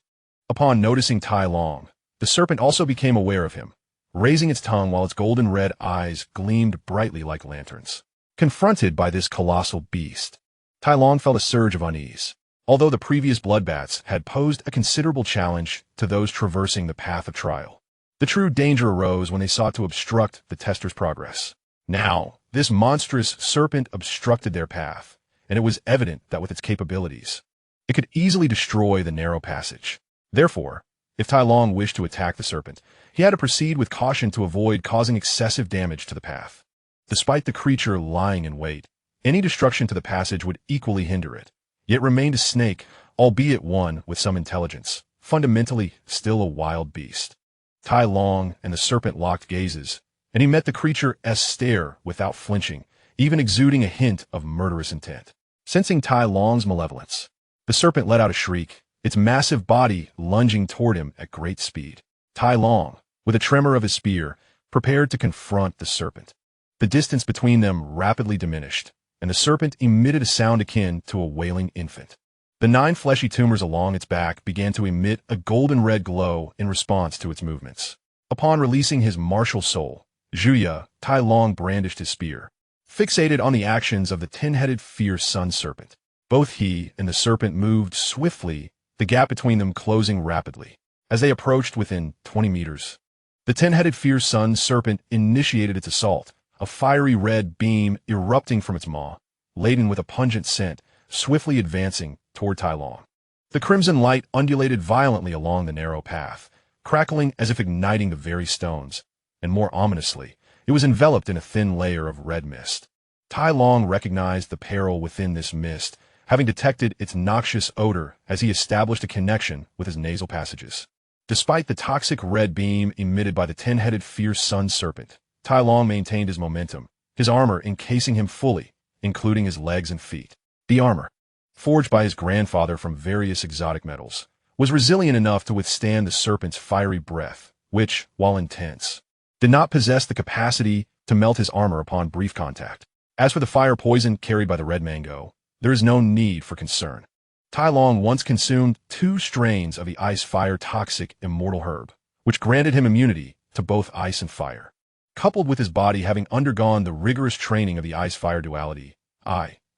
Upon noticing Tai Long, the serpent also became aware of him, raising its tongue while its golden red eyes gleamed brightly like lanterns. Confronted by this colossal beast, Tai Long felt a surge of unease. Although the previous bloodbaths had posed a considerable challenge to those traversing the path of trial, the true danger arose when they sought to obstruct the tester's progress. Now, this monstrous serpent obstructed their path, and it was evident that with its capabilities, it could easily destroy the narrow passage. Therefore, if Tai Long wished to attack the serpent, he had to proceed with caution to avoid causing excessive damage to the path. Despite the creature lying in wait, any destruction to the passage would equally hinder it. Yet remained a snake, albeit one with some intelligence, fundamentally still a wild beast. Tai Long and the serpent locked gazes, and he met the creature's stare without flinching, even exuding a hint of murderous intent. Sensing Tai Long's malevolence, the serpent let out a shriek, its massive body lunging toward him at great speed. Tai Long, with a tremor of his spear, prepared to confront the serpent. The distance between them rapidly diminished, and the serpent emitted a sound akin to a wailing infant. The 9 fleshy tumors along its back began to emit a golden red glow in response to its movements. Upon releasing his martial soul, Zhuya, Tai Long brandished his spear, fixated on the actions of the 10-headed fierce sun serpent. Both he and the serpent moved swiftly, the gap between them closing rapidly. As they approached within 20 meters, the 10-headed fierce sun serpent initiated its assault, a fiery red beam erupting from its maw, laden with a pungent scent, swiftly advancing toward Tai Long. The crimson light undulated violently along the narrow path, crackling as if igniting the very stones, and more ominously, it was enveloped in a thin layer of red mist. Tai Long recognized the peril within this mist, having detected its noxious odor as he established a connection with his nasal passages. Despite the toxic red beam emitted by the 10-headed fierce sun serpent, Tai Long maintained his momentum, his armor encasing him fully, including his legs and feet. The armor, forged by his grandfather from various exotic metals, was resilient enough to withstand the serpent's fiery breath, which, while intense, did not possess the capacity to melt his armor upon brief contact. As for the fire poison carried by the red mango, there is no need for concern. Tai Long once consumed 2 strains of the ice-fire toxic immortal herb, which granted him immunity to both ice and fire. Coupled with his body having undergone the rigorous training of the ice-fire duality,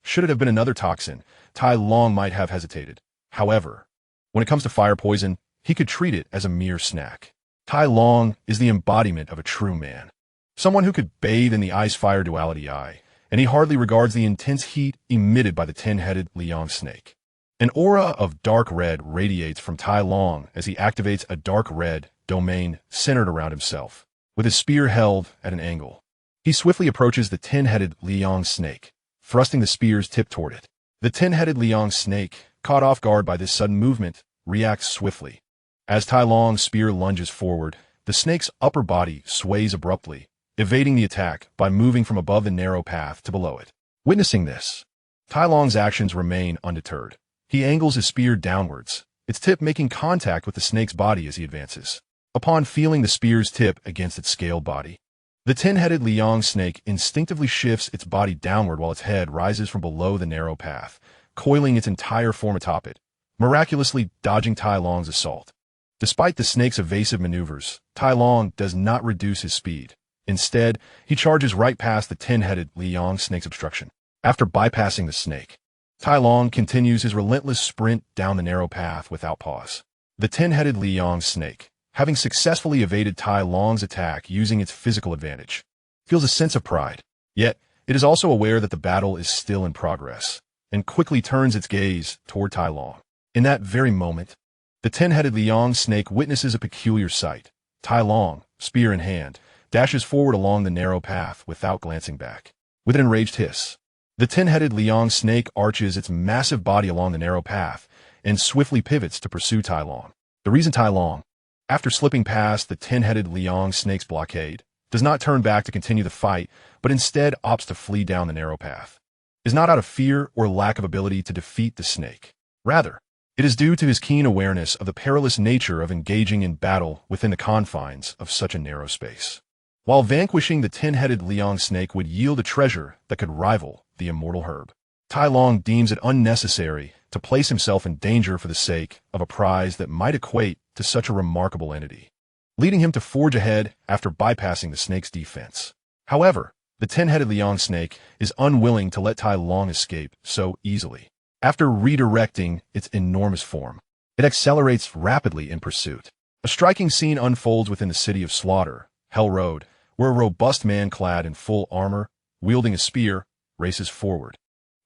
should it have been another toxin, Tai Long might have hesitated. However, when it comes to fire poison, he could treat it as a mere snack. Tai Long is the embodiment of a true man, someone who could bathe in the ice-fire duality eye, and he hardly regards the intense heat emitted by the 10-headed Liang snake. An aura of dark red radiates from Tai Long as he activates a dark red domain centered around himself. With his spear held at an angle, he swiftly approaches the 10-headed Liang snake, thrusting the spear's tip toward it. The 10-headed Liang snake, caught off guard by this sudden movement, reacts swiftly. As Tai Long's spear lunges forward, the snake's upper body sways abruptly, evading the attack by moving from above the narrow path to below it. Witnessing this, Tai Long's actions remain undeterred. He angles his spear downwards, its tip making contact with the snake's body as he advances. Upon feeling the spear's tip against its scaled body, the 10-headed Liang snake instinctively shifts its body downward while its head rises from below the narrow path, coiling its entire form atop it, miraculously dodging Tai Long's assault. Despite the snake's evasive maneuvers, Tai Long does not reduce his speed. Instead, he charges right past the 10-headed Liang snake's obstruction. After bypassing the snake, Tai Long continues his relentless sprint down the narrow path without pause. The 10-headed Liang snake, having successfully evaded Tai Long's attack using its physical advantage, feels a sense of pride. Yet, It is also aware that the battle is still in progress, and quickly turns its gaze toward Tai Long. In that very moment, the 10-headed Liang snake witnesses a peculiar sight. Tai Long, spear in hand, dashes forward along the narrow path without glancing back. With an enraged hiss, the 10-headed Liang snake arches its massive body along the narrow path and swiftly pivots to pursue Tai Long. The reason Tai Long, after slipping past the 10-headed Liang snake's blockade, does not turn back to continue the fight, but instead opts to flee down the narrow path, is not out of fear or lack of ability to defeat the snake. Rather, it is due to his keen awareness of the perilous nature of engaging in battle within the confines of such a narrow space. While vanquishing the 10-headed Liang snake would yield a treasure that could rival the immortal herb, Tai Long deems it unnecessary to place himself in danger for the sake of a prize that might equate to such a remarkable entity, leading him to forge ahead after bypassing the snake's defense. However, the 10-headed Liang snake is unwilling to let Tai Long escape so easily. After redirecting its enormous form, it accelerates rapidly in pursuit. A striking scene unfolds within the city of Slaughter, Hell Road, where a robust man clad in full armor, wielding a spear, races forward,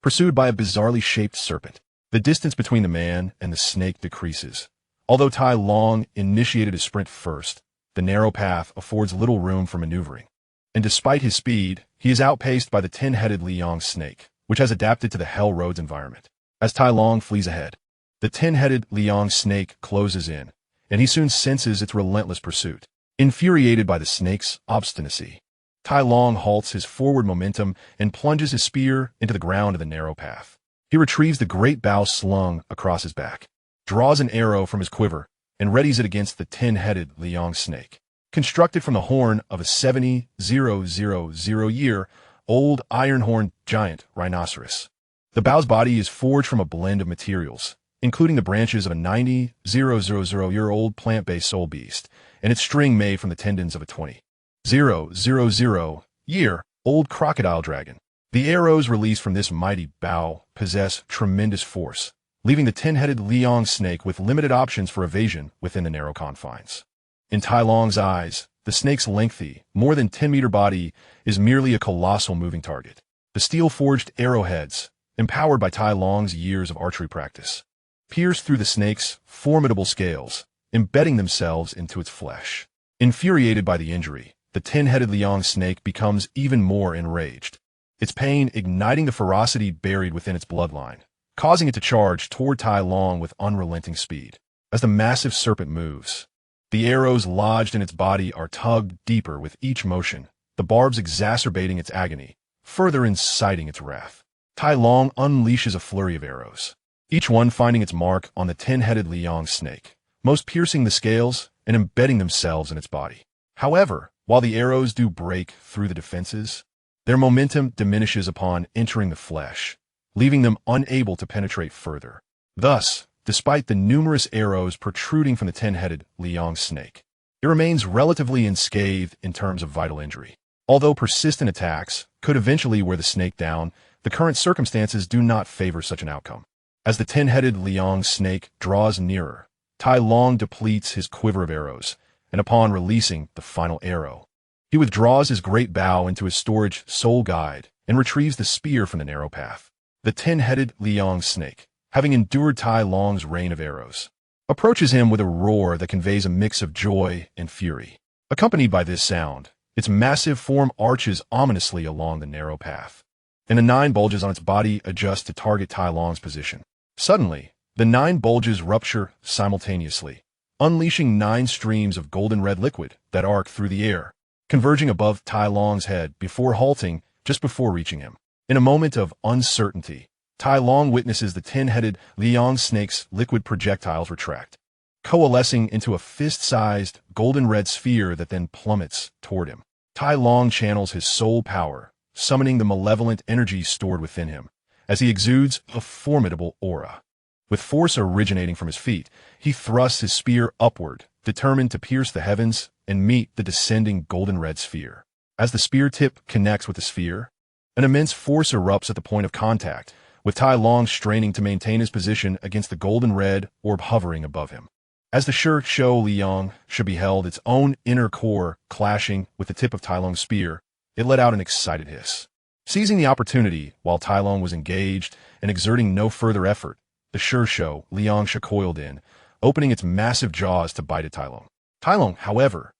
pursued by a bizarrely shaped serpent. The distance between the man and the snake decreases. Although Tai Long initiated his sprint first, the narrow path affords little room for maneuvering. And despite his speed, he is outpaced by the 10-headed Liang snake, which has adapted to the Hell Road's environment. As Tai Long flees ahead, the 10-headed Liang snake closes in, and he soon senses its relentless pursuit. Infuriated by the snake's obstinacy, Tai Long halts his forward momentum and plunges his spear into the ground of the narrow path. He retrieves the great bow slung across his back, draws an arrow from his quiver, and readies it against the 10-headed Liang snake. Constructed from the horn of a 70,000-year-old iron-horned giant rhinoceros. The bow's body is forged from a blend of materials, including the branches of a 90,000-year-old plant-based soul beast, and its string made from the tendons of a 20,000-year-old crocodile dragon. The arrows released from this mighty bow possess tremendous force, leaving the 10-headed Liang snake with limited options for evasion within the narrow confines. In Tai Long's eyes, the snake's lengthy, more than 10-meter body is merely a colossal moving target. The steel-forged arrowheads, empowered by Tai Long's years of archery practice, pierce through the snake's formidable scales, embedding themselves into its flesh. Infuriated by the injury, the 10-headed Liang snake becomes even more enraged, its pain igniting the ferocity buried within its bloodline, causing it to charge toward Tai Long with unrelenting speed. As the massive serpent moves, the arrows lodged in its body are tugged deeper with each motion, the barbs exacerbating its agony, further inciting its wrath. Tai Long unleashes a flurry of arrows, each one finding its mark on the 10-headed Liang snake, most piercing the scales and embedding themselves in its body. However, while the arrows do break through the defenses, their momentum diminishes upon entering the flesh, leaving them unable to penetrate further. Thus, despite the numerous arrows protruding from the 10-headed Liang snake, it remains relatively unscathed in terms of vital injury. Although persistent attacks could eventually wear the snake down, the current circumstances do not favor such an outcome. As the 10-headed Liang snake draws nearer, Tai Long depletes his quiver of arrows, and upon releasing the final arrow, he withdraws his great bow into his storage soul guide and retrieves the spear from the narrow path. The 10-headed Liang snake, having endured Tai Long's rain of arrows, approaches him with a roar that conveys a mix of joy and fury. Accompanied by this sound, its massive form arches ominously along the narrow path, and the 9 bulges on its body adjust to target Tai Long's position. Suddenly, the 9 bulges rupture simultaneously, unleashing 9 streams of golden red liquid that arc through the air, converging above Tai Long's head before halting just before reaching him. In a moment of uncertainty, Tai Long witnesses the 10-headed Liang snake's liquid projectiles retract, coalescing into a fist-sized golden red sphere that then plummets toward him. Tai Long channels his soul power, summoning the malevolent energy stored within him, as he exudes a formidable aura. With force originating from his feet, he thrusts his spear upward, determined to pierce the heavens and meet the descending golden red sphere. As the spear tip connects with the sphere, an immense force erupts at the point of contact, with Tai Long straining to maintain his position against the golden red orb hovering above him. As the Shou Liang beheld its own inner core clashing with the tip of Tai Long's spear, it let out an excited hiss. Seizing the opportunity while Tai Long was engaged and exerting no further effort, the Shursho Liangsha coiled in, opening its massive jaws to bite at Tai Long. Tai Long, however,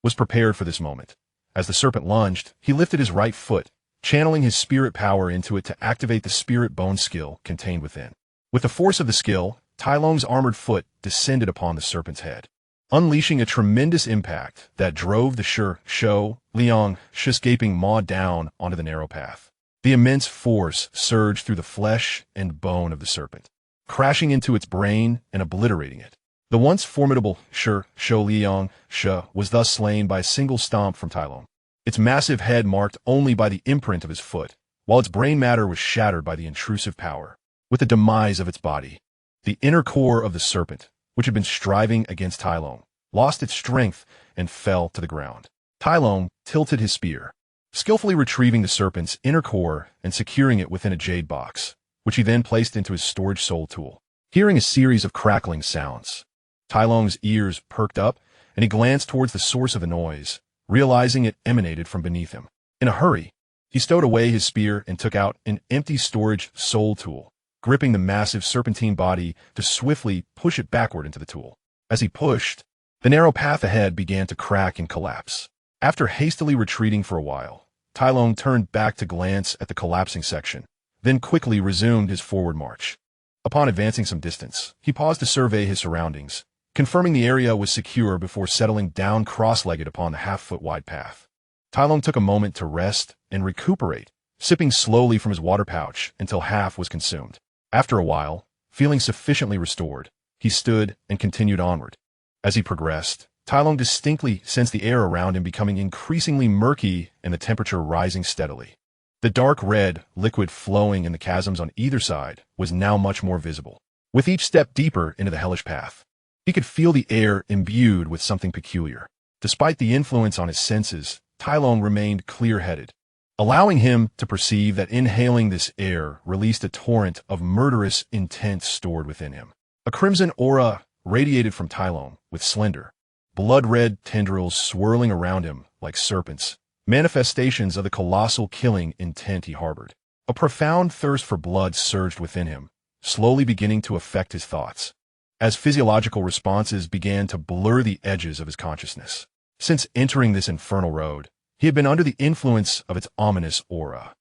was prepared for this moment. As the serpent lunged, he lifted his right foot, channeling his spirit power into it to activate the spirit bone skill contained within. With the force of the skill, Tai Long's armored foot descended upon the serpent's head, unleashing a tremendous impact that drove the Shursho Liangsha's gaping maw down onto the narrow path. The immense force surged through the flesh and bone of the serpent, crashing into its brain and obliterating it. The once formidable Shursho Liangsha was thus slain by a single stomp from Tai Long, its massive head marked only by the imprint of his foot, while its brain matter was shattered by the intrusive power. With the demise of its body, the inner core of the serpent, which had been striving against Tai Long, lost its strength and fell to the ground. Tai Long tilted his spear, skillfully retrieving the serpent's inner core and securing it within a jade box, which he then placed into his storage soul tool. Hearing a series of crackling sounds, Tai Long's ears perked up, and he glanced towards the source of the noise, realizing it emanated from beneath him. In a hurry, he stowed away his spear and took out an empty storage soul tool, gripping the massive serpentine body to swiftly push it backward into the tool. As he pushed, the narrow path ahead began to crack and collapse. After hastily retreating for a while, Tai Long turned back to glance at the collapsing section, then quickly resumed his forward march. Upon advancing some distance, he paused to survey his surroundings, confirming the area was secure before settling down cross-legged upon the half-foot-wide path. Tai Long took a moment to rest and recuperate, sipping slowly from his water pouch until half was consumed. After a while, feeling sufficiently restored, he stood and continued onward. As he progressed, Tai Long distinctly sensed the air around him becoming increasingly murky and the temperature rising steadily. The dark red liquid flowing in the chasms on either side was now much more visible. With each step deeper into the hellish path, he could feel the air imbued with something peculiar. Despite the influence on his senses, Tai Long remained clear-headed, allowing him to perceive that inhaling this air released a torrent of murderous intent stored within him. A crimson aura radiated from Tai Long, with slender, blood-red tendrils swirling around him like serpents, manifestations of the colossal killing intent he harbored. A profound thirst for blood surged within him, slowly beginning to affect his thoughts, as physiological responses began to blur the edges of his consciousness. Since entering this infernal road, he had been under the influence of its ominous aura.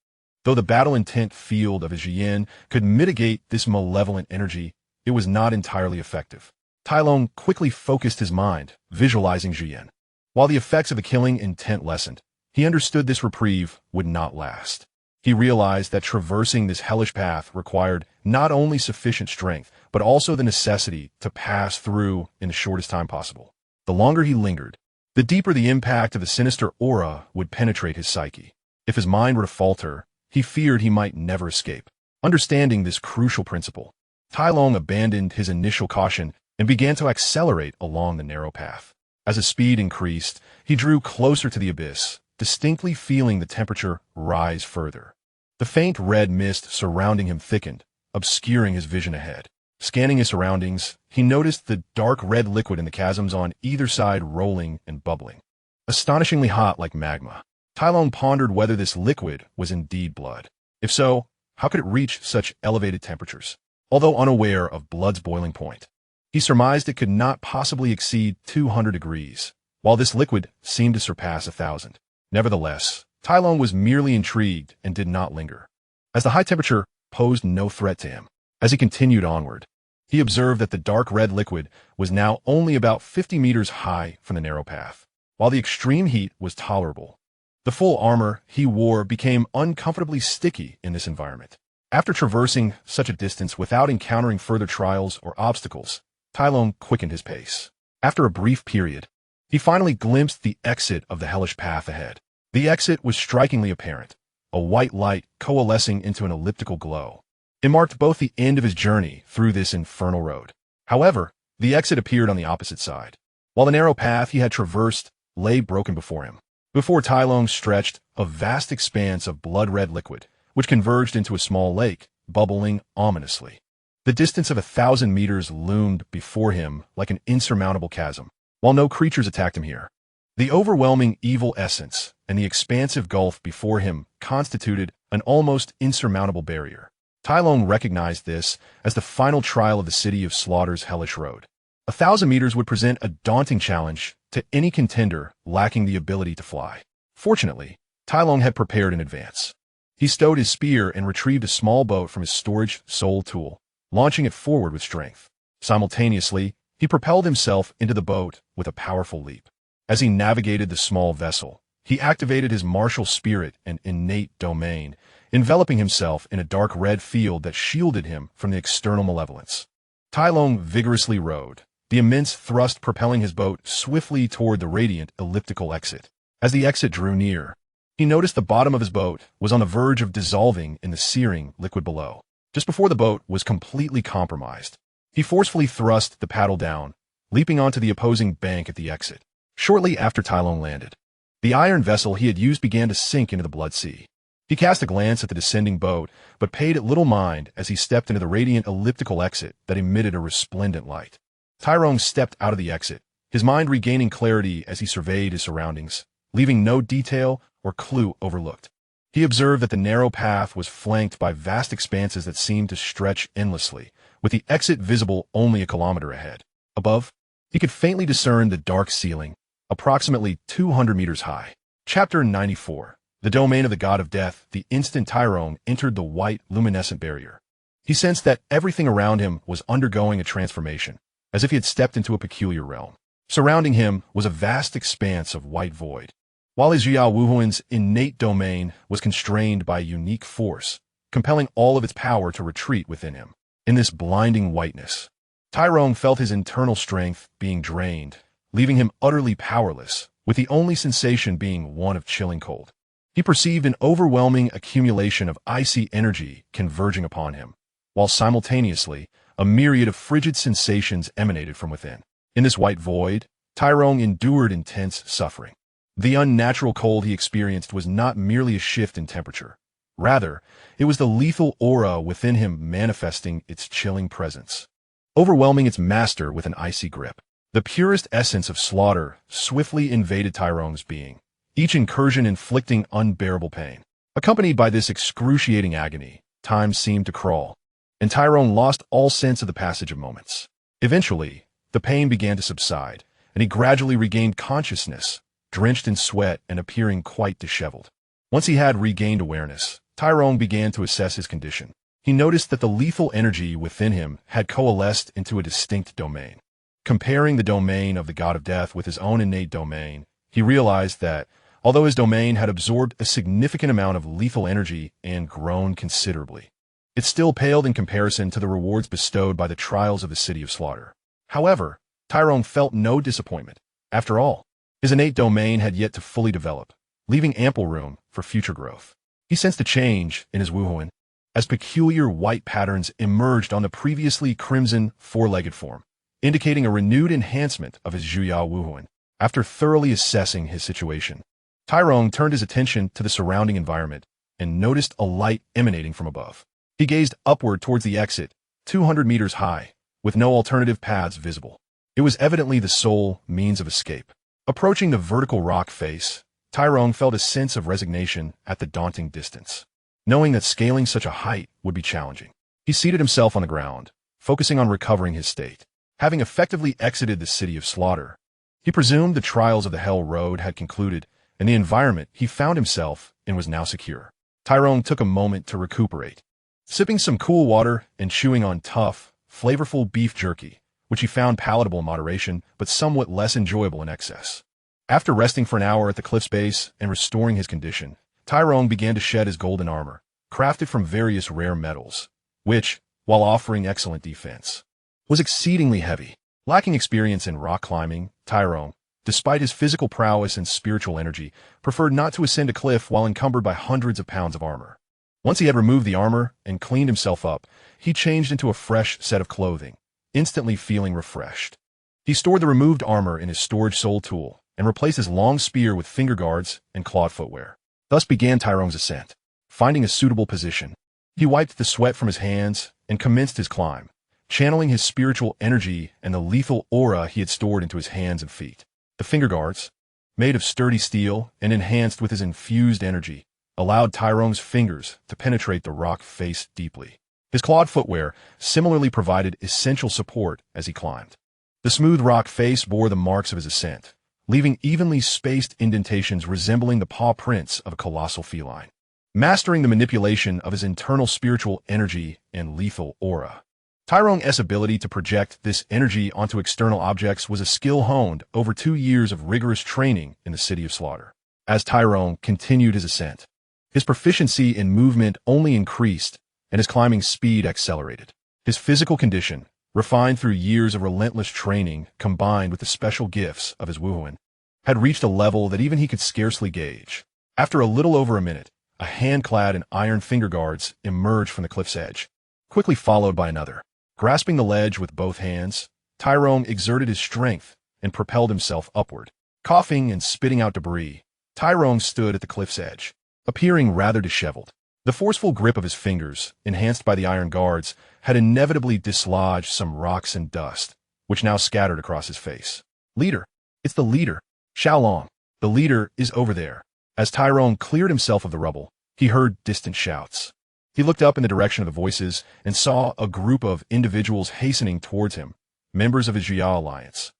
Though the battle intent field of his Jian could mitigate this malevolent energy, it was not entirely effective. Tai Long quickly focused his mind, visualizing Jian. While the effects of the killing intent lessened, he understood this reprieve would not last. He realized that traversing this hellish path required not only sufficient strength, but also the necessity to pass through in the shortest time possible. The longer he lingered, the deeper the impact of the sinister aura would penetrate his psyche. If his mind were to falter, he feared he might never escape. Understanding this crucial principle, Tai Long abandoned his initial caution and began to accelerate along the narrow path. As his speed increased, he drew closer to the abyss, distinctly feeling the temperature rise further. The faint red mist surrounding him thickened, obscuring his vision ahead. Scanning his surroundings, he noticed the dark red liquid in the chasms on either side rolling and bubbling, astonishingly hot like magma. Tai Long pondered whether this liquid was indeed blood. If so, how could it reach such elevated temperatures? Although unaware of blood's boiling point, he surmised it could not possibly exceed 200 degrees, while this liquid seemed to surpass 1,000. Nevertheless, Tai Long was merely intrigued and did not linger, as the high temperature posed no threat to him. As he continued onward, he observed that the dark red liquid was now only about 50 meters high from the narrow path. While the extreme heat was tolerable, the full armor he wore became uncomfortably sticky in this environment. After traversing such a distance without encountering further trials or obstacles, Tai Long quickened his pace. After a brief period, he finally glimpsed the exit of the hellish path ahead. The exit was strikingly apparent, a white light coalescing into an elliptical glow. It marked both the end of his journey through this infernal road. However, the exit appeared on the opposite side, while the narrow path he had traversed lay broken before him. Before Tai Long stretched a vast expanse of blood-red liquid, which converged into a small lake, bubbling ominously. The distance of 1,000 meters loomed before him like an insurmountable chasm, while no creatures attacked him here. The overwhelming evil essence and the expansive gulf before him constituted an almost insurmountable barrier. Tai Long recognized this as the final trial of the City of Slaughter's hellish road. 1,000 meters would present a daunting challenge to any contender lacking the ability to fly. Fortunately, Tai Long had prepared in advance. He stowed his spear and retrieved a small boat from his storage soul tool, launching it forward with strength. Simultaneously, he propelled himself into the boat with a powerful leap. As he navigated the small vessel, he activated his martial spirit and innate domain, enveloping himself in a dark red field that shielded him from the external malevolence. Tai Long vigorously rowed, the immense thrust propelling his boat swiftly toward the radiant elliptical exit. As the exit drew near, he noticed the bottom of his boat was on the verge of dissolving in the searing liquid below. Just before the boat was completely compromised, he forcefully thrust the paddle down, leaping onto the opposing bank at the exit. Shortly after Tai Long landed, the iron vessel he had used began to sink into the blood sea. He cast a glance at the descending boat, but paid it little mind as he stepped into the radiant elliptical exit that emitted a resplendent light. Tai Long stepped out of the exit, his mind regaining clarity as he surveyed his surroundings, leaving no detail or clue overlooked. He observed that the narrow path was flanked by vast expanses that seemed to stretch endlessly, with the exit visible only a kilometer ahead. Above, he could faintly discern the dark ceiling, approximately 200 meters high. Chapter 94. The Domain of the God of Death. The instant Tai Long entered the white, luminescent barrier, he sensed that everything around him was undergoing a transformation, as if he had stepped into a peculiar realm. Surrounding him was a vast expanse of white void, while his Jiao Wuhuan's innate domain was constrained by a unique force, compelling all of its power to retreat within him. In this blinding whiteness, Tai Long felt his internal strength being drained, leaving him utterly powerless, with the only sensation being one of chilling cold. He perceived an overwhelming accumulation of icy energy converging upon him, while simultaneously, a myriad of frigid sensations emanated from within. In this white void, Tai Long endured intense suffering. The unnatural cold he experienced was not merely a shift in temperature. Rather, it was the lethal aura within him manifesting its chilling presence, overwhelming its master with an icy grip. The purest essence of slaughter swiftly invaded Tai Long's being, each incursion inflicting unbearable pain. Accompanied by this excruciating agony, time seemed to crawl, and Tai Long lost all sense of the passage of moments. Eventually, the pain began to subside, and he gradually regained consciousness, drenched in sweat and appearing quite disheveled. Once he had regained awareness, Tai Long began to assess his condition. He noticed that the lethal energy within him had coalesced into a distinct domain. Comparing the domain of the God of Death with his own innate domain, he realized that, although his domain had absorbed a significant amount of lethal energy and grown considerably, it still paled in comparison to the rewards bestowed by the trials of the City of Slaughter. However, Tai Long felt no disappointment. After all, his innate domain had yet to fully develop, leaving ample room for future growth. He sensed a change in his Wuhuan, as peculiar white patterns emerged on the previously crimson four-legged form, indicating a renewed enhancement of his Zhuyao Wuhuan. After thoroughly assessing his situation, Tai Long turned his attention to the surrounding environment and noticed a light emanating from above. He gazed upward towards the exit, 200 meters high, with no alternative paths visible. It was evidently the sole means of escape. Approaching the vertical rock face, Tai Long felt a sense of resignation at the daunting distance, knowing that scaling such a height would be challenging. He seated himself on the ground, focusing on recovering his state. Having effectively exited the City of Slaughter, he presumed the trials of the Hell Road had concluded, and the environment he found himself in was now secure. Tai Long took a moment to recuperate, sipping some cool water and chewing on tough, flavorful beef jerky, which he found palatable in moderation but somewhat less enjoyable in excess. After resting for an hour at the cliff's base and restoring his condition, Tai Long began to shed his golden armor, crafted from various rare metals, which, while offering excellent defense, was exceedingly heavy. Lacking experience in rock climbing, Tai Long, despite his physical prowess and spiritual energy, preferred not to ascend a cliff while encumbered by hundreds of pounds of armor. Once he had removed the armor and cleaned himself up, he changed into a fresh set of clothing, instantly feeling refreshed. He stored the removed armor in his storage soul tool and replaced his long spear with finger guards and clawed footwear. Thus began Tai Long's ascent. Finding a suitable position, he wiped the sweat from his hands and commenced his climb, channeling his spiritual energy and the lethal aura he had stored into his hands and feet. The finger guards, made of sturdy steel and enhanced with his infused energy, allowed Tyrong's fingers to penetrate the rock face deeply. His clawed footwear similarly provided essential support as he climbed. The smooth rock face bore the marks of his ascent, leaving evenly spaced indentations resembling the paw prints of a colossal feline. Mastering the manipulation of his internal spiritual energy and lethal aura. Tyrong's ability to project this energy onto external objects was a skill honed over 2 years of rigorous training in the City of Slaughter. As Tyrong continued his ascent, his proficiency in movement only increased and his climbing speed accelerated. His physical condition, refined through years of relentless training combined with the special gifts of his Wuhuan, had reached a level that even he could scarcely gauge. After a little over a minute, a hand clad in iron finger guards emerged from the cliff's edge, quickly followed by another. Grasping the ledge with both hands, Tyrong exerted his strength and propelled himself upward. Coughing and spitting out debris, Tyrong stood at the cliff's edge, appearing rather disheveled. The forceful grip of his fingers, enhanced by the iron guards, had inevitably dislodged some rocks and dust, which now scattered across his face. "Leader! It's the leader! Xiaolong! The leader is over there!" As Tyrong cleared himself of the rubble, he heard distant shouts. He looked up in the direction of the voices and saw a group of individuals hastening towards him, members of his Jia alliance.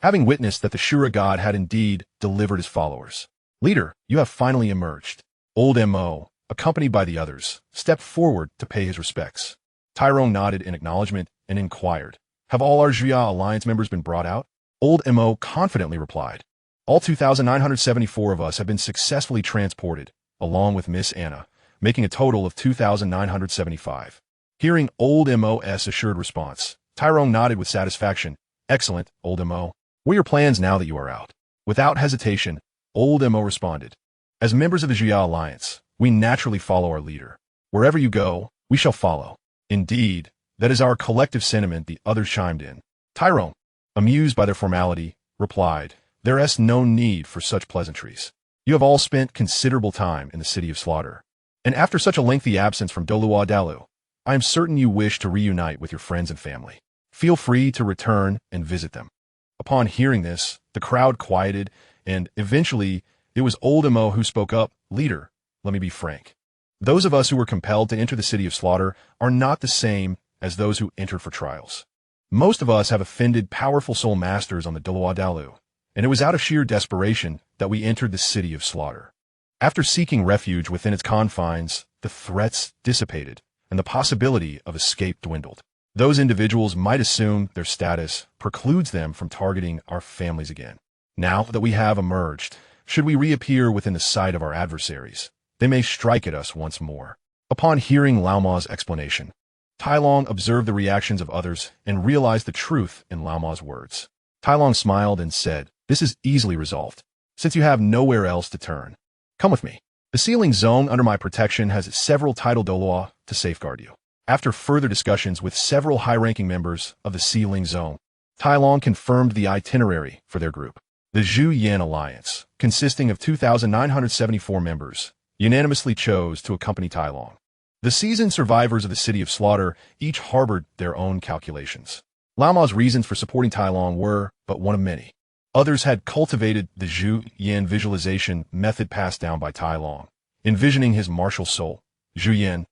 Having witnessed that the Shura god had indeed delivered his followers. "Leader, you have finally emerged." Old Mo, accompanied by the others, stepped forward to pay his respects. Tyrong nodded in acknowledgement and inquired, "Have all our Jia alliance members been brought out?" Old Mo confidently replied, "All 2,974 of us have been successfully transported, along with Miss Anna, making a total of 2,975. Hearing Old Mo's assured response, Tyrong nodded with satisfaction. "Excellent, Old Mo. What are your plans now that you are out?" Without hesitation, Old Mo responded, "As members of the Jia Alliance, we naturally follow our leader. Wherever you go, we shall follow." "Indeed, that is our collective sentiment," the others chimed in. Tyrong, amused by their formality, replied, "There is no need for such pleasantries. You have all spent considerable time in the City of Slaughter. And after such a lengthy absence from Douluo Dalu, I am certain you wish to reunite with your friends and family. Feel free to return and visit them." Upon hearing this, the crowd quieted, and eventually it was Old Mo who spoke up. "Leader, let me be frank. Those of us who were compelled to enter the City of Slaughter are not the same as those who entered for trials. Most of us have offended powerful soul masters on the Douluo Dalu, and it was out of sheer desperation that we entered the City of Slaughter. After seeking refuge within its confines, the threats dissipated, and the possibility of escape dwindled. Those individuals might assume their status precludes them from targeting our families again. Now that we have emerged, should we reappear within the sight of our adversaries, they may strike at us once more." Upon hearing Lao Ma's explanation, Tai Long observed the reactions of others and realized the truth in Lao Ma's words. Tai Long smiled and said, "This is easily resolved, since you have nowhere else to turn. Come with me. The sealing zone under my protection has several tidal Douluo to safeguard you." After further discussions with several high-ranking members of the sealing zone, Tai Long confirmed the itinerary for their group. The Zhu Yan Alliance, consisting of 2,974 members, unanimously chose to accompany Tai Long. The seasoned survivors of the City of Slaughter each harbored their own calculations. Lao Ma's reasons for supporting Tai Long were but one of many. Others had cultivated the Zhu Yan visualization method passed down by Tai Long, envisioning his martial soul, Zhu Yan,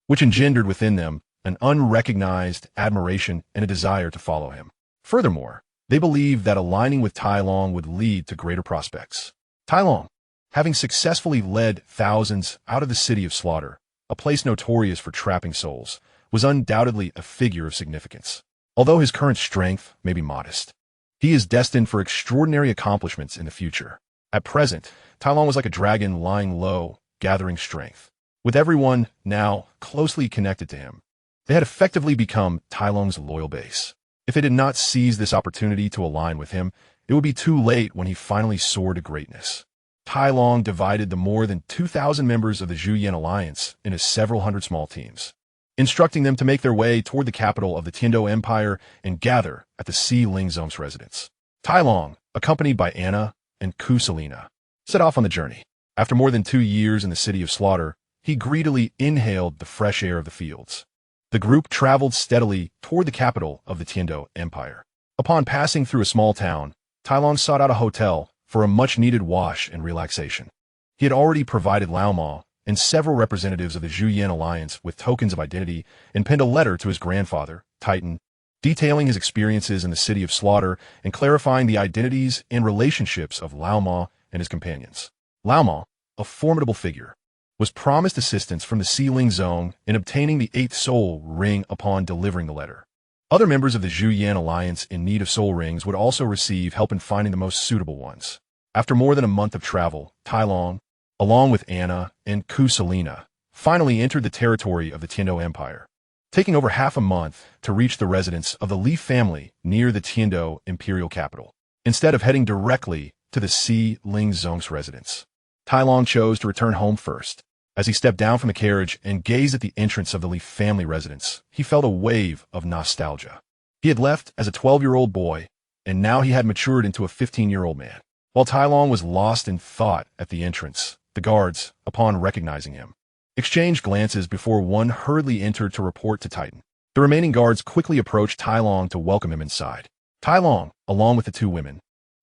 which engendered within them an unrecognized admiration and a desire to follow him. Furthermore, they believed that aligning with Tai Long would lead to greater prospects. Tai Long, having successfully led thousands out of the City of Slaughter, a place notorious for trapping souls, was undoubtedly a figure of significance. Although his current strength may be modest, he is destined for extraordinary accomplishments in the future. At present, Tai Long was like a dragon lying low, gathering strength. With everyone now closely connected to him, they had effectively become Tai Long's loyal base. If they did not seize this opportunity to align with him, it would be too late when he finally soared to greatness. Tai Long divided the more than 2,000 members of the Zhu Yan Alliance into several hundred small teams, instructing them to make their way toward the capital of the Tiando Empire and gather at the Si Lingzong's residence. Tai Long, accompanied by Anna and Kusalina, set off on the journey. After more than 2 years in the City of Slaughter, he greedily inhaled the fresh air of the fields. The group traveled steadily toward the capital of the Tiando Empire. Upon passing through a small town, Tai Long sought out a hotel for a much-needed wash and relaxation. He had already provided Lao Ma and several representatives of the Zhuyan alliance with tokens of identity and penned a letter to his grandfather, Titan, detailing his experiences in the City of Slaughter and clarifying the identities and relationships of Lao Ma and his companions. Lao Ma, a formidable figure, was promised assistance from the Sealing Zone in obtaining the 8th soul ring upon delivering the letter. Other members of the Zhuyan alliance in need of soul rings would also receive help in finding the most suitable ones. After more than a month of travel, Tai Long, along with Anna and Kusalina, finally entered the territory of the Tiando Empire, taking over half a month to reach the residence of the Li family near the Tiando imperial capital, instead of heading directly to the Si Ling Zong's residence. Tai Long chose to return home first. As he stepped down from the carriage and gazed at the entrance of the Li family residence, he felt a wave of nostalgia. He had left as a 12-year-old boy, and now he had matured into a 15-year-old man. While Tai Long was lost in thought at the entrance, the guards, upon recognizing him, exchanged glances before one hurriedly entered to report to Titan. The remaining guards quickly approached Tai Long to welcome him inside. Tai Long, along with the two women,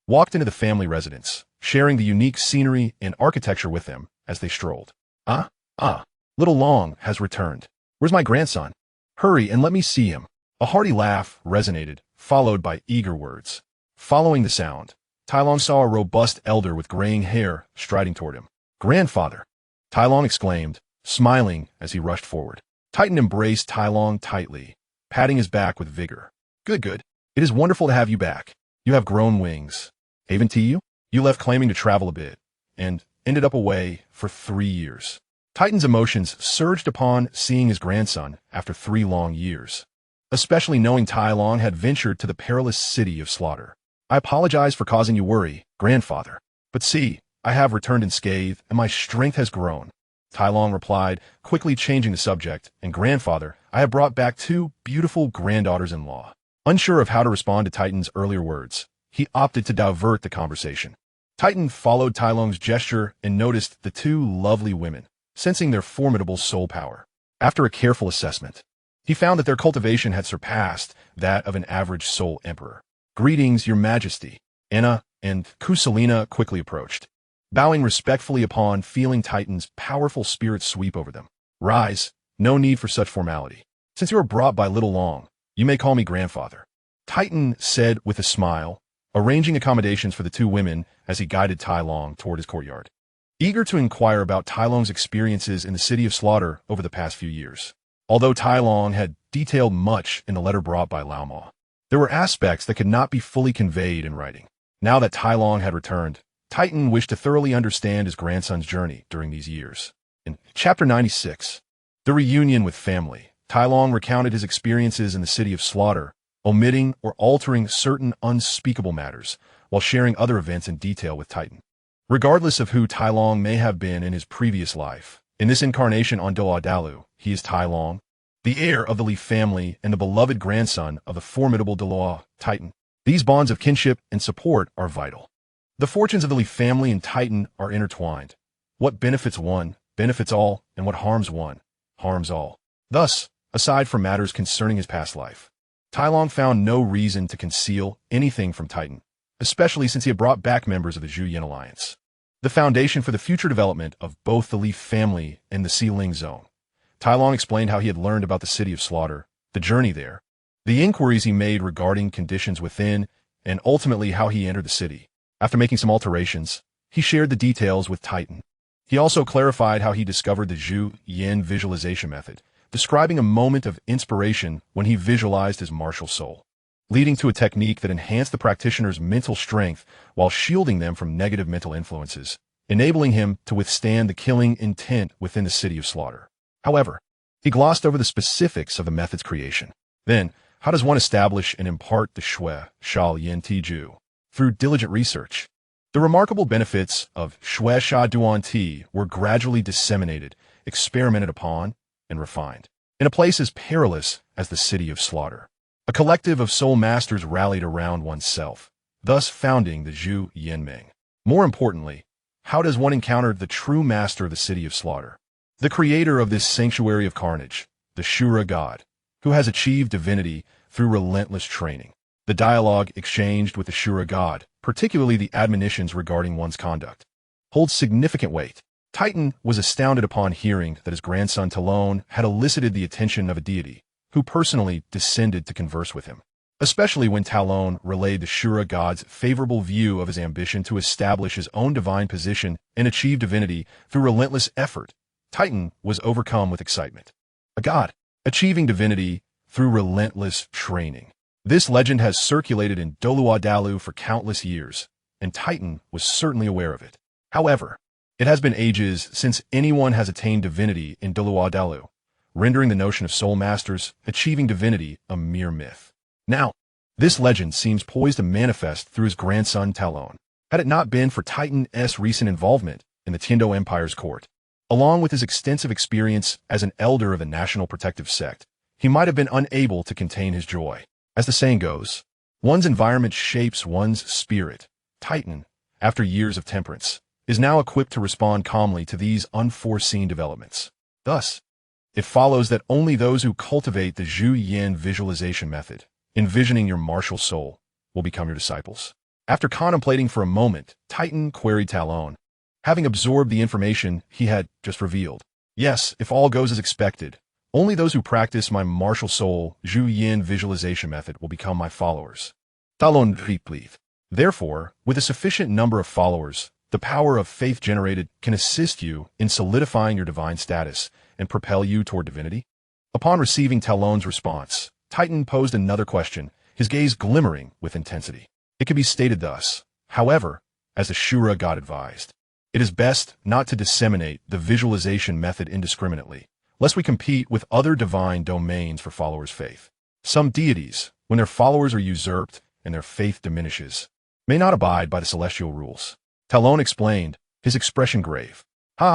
walked into the family residence, sharing the unique scenery and architecture with them as they strolled. Little Long has returned. Where's my grandson? Hurry and let me see him. A hearty laugh resonated, followed by eager words. Following the sound, Tai Long saw a robust elder with graying hair striding toward him. Grandfather! Tai Long exclaimed, smiling as he rushed forward. Titan embraced Tai Long tightly, patting his back with vigor. Good. It is wonderful to have you back. You have grown wings. Haven't you? You left claiming to travel a bit, and ended up away for 3 years. Titan's emotions surged upon seeing his grandson after 3 long years, especially knowing Tai Long had ventured to the perilous City of Slaughter. I apologize for causing you worry, grandfather. But see, I have returned unscathed, and my strength has grown. Tai Long replied, quickly changing the subject, and grandfather, I have brought back 2 beautiful granddaughters-in-law. Unsure of how to respond to Titan's earlier words, he opted to divert the conversation. Titan followed Tai Long's gesture and noticed the 2 lovely women, sensing their formidable soul power. After a careful assessment, he found that their cultivation had surpassed that of an average soul emperor. Greetings, your majesty. Anna and Kusalina quickly approached, bowing respectfully upon feeling Titan's powerful spirit sweep over them. Rise, no need for such formality. Since you were brought by Little Long, you may call me grandfather. Titan said with a smile, arranging accommodations for the 2 women as he guided Tai Long toward his courtyard. Eager to inquire about Tai Long's experiences in the City of Slaughter over the past few years. Although Tai Long had detailed much in the letter brought by Lao Ma, there were aspects that could not be fully conveyed in writing. Now that Tai Long had returned, Titan wished to thoroughly understand his grandson's journey during these years. In Chapter 96, The Reunion with Family, Tai Long recounted his experiences in the City of Slaughter, omitting or altering certain unspeakable matters, while sharing other events in detail with Titan. Regardless of who Tai Long may have been in his previous life, in this incarnation on Dalu, he is Tai Long, the heir of the Li family and the beloved grandson of the formidable Douluo, Titan. These bonds of kinship and support are vital. The fortunes of the Li family and Titan are intertwined. What benefits one, benefits all, and what harms one, harms all. Thus, aside from matters concerning his past life, Tai Long found no reason to conceal anything from Titan, especially since he had brought back members of the Zhuyan alliance. The foundation for the future development of both the Li family and the Si Ling Zone. Tai Long explained how he had learned about the City of Slaughter, the journey there, the inquiries he made regarding conditions within, and ultimately how he entered the city. After making some alterations, he shared the details with Titan. He also clarified how he discovered the Zhu Yin visualization method, describing a moment of inspiration when he visualized his martial soul, leading to a technique that enhanced the practitioner's mental strength while shielding them from negative mental influences, enabling him to withstand the killing intent within the City of Slaughter. However, he glossed over the specifics of the method's creation. Then, how does one establish and impart the Shui, Sha Yin Tiju? Through diligent research. The remarkable benefits of Shui Sha Duan Ti were gradually disseminated, experimented upon, and refined. In a place as perilous as the City of Slaughter, a collective of soul masters rallied around oneself, thus founding the Zhu Yinming. More importantly, how does one encounter the true master of the City of Slaughter? The creator of this sanctuary of carnage, the Shura God, who has achieved divinity through relentless training. The dialogue exchanged with the Shura God, particularly the admonitions regarding one's conduct, holds significant weight. Titan was astounded upon hearing that his grandson Talon had elicited the attention of a deity, who personally descended to converse with him. Especially when Talon relayed the Shura god's favorable view of his ambition to establish his own divine position and achieve divinity through relentless effort, Titan was overcome with excitement. A god, achieving divinity through relentless training. This legend has circulated in Douluo Dalu for countless years, and Titan was certainly aware of it. However, it has been ages since anyone has attained divinity in Douluo Dalu, rendering the notion of soul masters achieving divinity a mere myth. Now, this legend seems poised to manifest through his grandson Talon. Had it not been for TitanIs' recent involvement in the Tiando Empire's court, along with his extensive experience as an elder of a national protective sect, he might have been unable to contain his joy. As the saying goes, one's environment shapes one's spirit. Titan, after years of temperance, is now equipped to respond calmly to these unforeseen developments. Thus, it follows that only those who cultivate the Zhu Yin visualization method, envisioning your martial soul, will become your disciples. After contemplating for a moment, Titan queried Talon, having absorbed the information he had just revealed. Yes, if all goes as expected, only those who practice my martial soul Zhu Yin visualization method will become my followers. Talon replied. Therefore, with a sufficient number of followers, the power of faith generated can assist you in solidifying your divine status and propel you toward divinity. Upon receiving Talon's response, Titan posed another question, his gaze glimmering with intensity. It could be stated thus, however, as the Shura god advised, it is best not to disseminate the visualization method indiscriminately, lest we compete with other divine domains for followers' faith. Some deities, when their followers are usurped and their faith diminishes, may not abide by the celestial rules. Talon explained, his expression grave.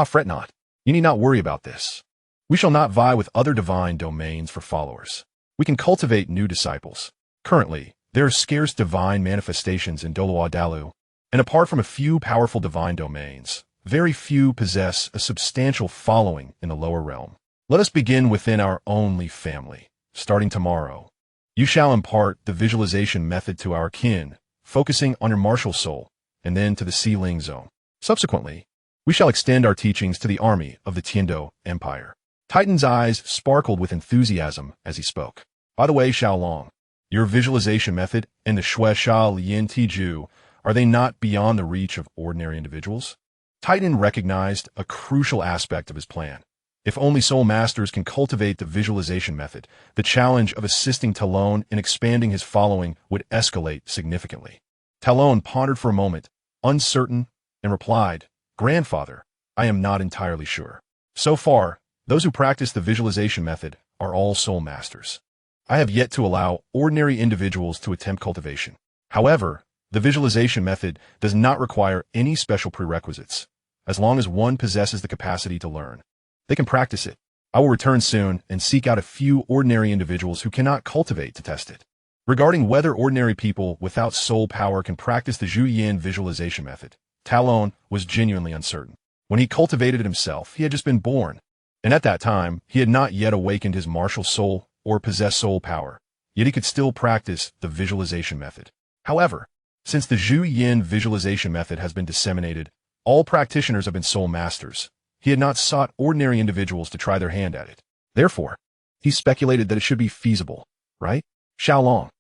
Fret not. You need not worry about this. We shall not vie with other divine domains for followers. We can cultivate new disciples. Currently, there are scarce divine manifestations in Douluo Dalu, and apart from a few powerful divine domains, very few possess a substantial following in the lower realm. Let us begin within our only family. Starting tomorrow, you shall impart the visualization method to our kin, focusing on your martial soul, and then to the Sealing Zone. Subsequently, we shall extend our teachings to the army of the Tiando Empire. Titan's eyes sparkled with enthusiasm as he spoke. By the way, Xiaolong, your visualization method and the Shui Sha Lian Tiju, are they not beyond the reach of ordinary individuals? Titan recognized a crucial aspect of his plan. If only soul masters can cultivate the visualization method, the challenge of assisting Talon in expanding his following would escalate significantly. Talon pondered for a moment, uncertain, and replied, Grandfather, I am not entirely sure. So far, those who practice the visualization method are all soul masters. I have yet to allow ordinary individuals to attempt cultivation. However, the visualization method does not require any special prerequisites. As long as one possesses the capacity to learn, they can practice it. I will return soon and seek out a few ordinary individuals who cannot cultivate to test it. Regarding whether ordinary people without soul power can practice the Zhu Yin visualization method, Talon was genuinely uncertain. When he cultivated it himself, he had just been born, and at that time, he had not yet awakened his martial soul or possessed soul power, yet he could still practice the visualization method. However, since the Zhu Yin visualization method has been disseminated, all practitioners have been soul masters. He had not sought ordinary individuals to try their hand at it. Therefore, he speculated that it should be feasible, right? Xiaolong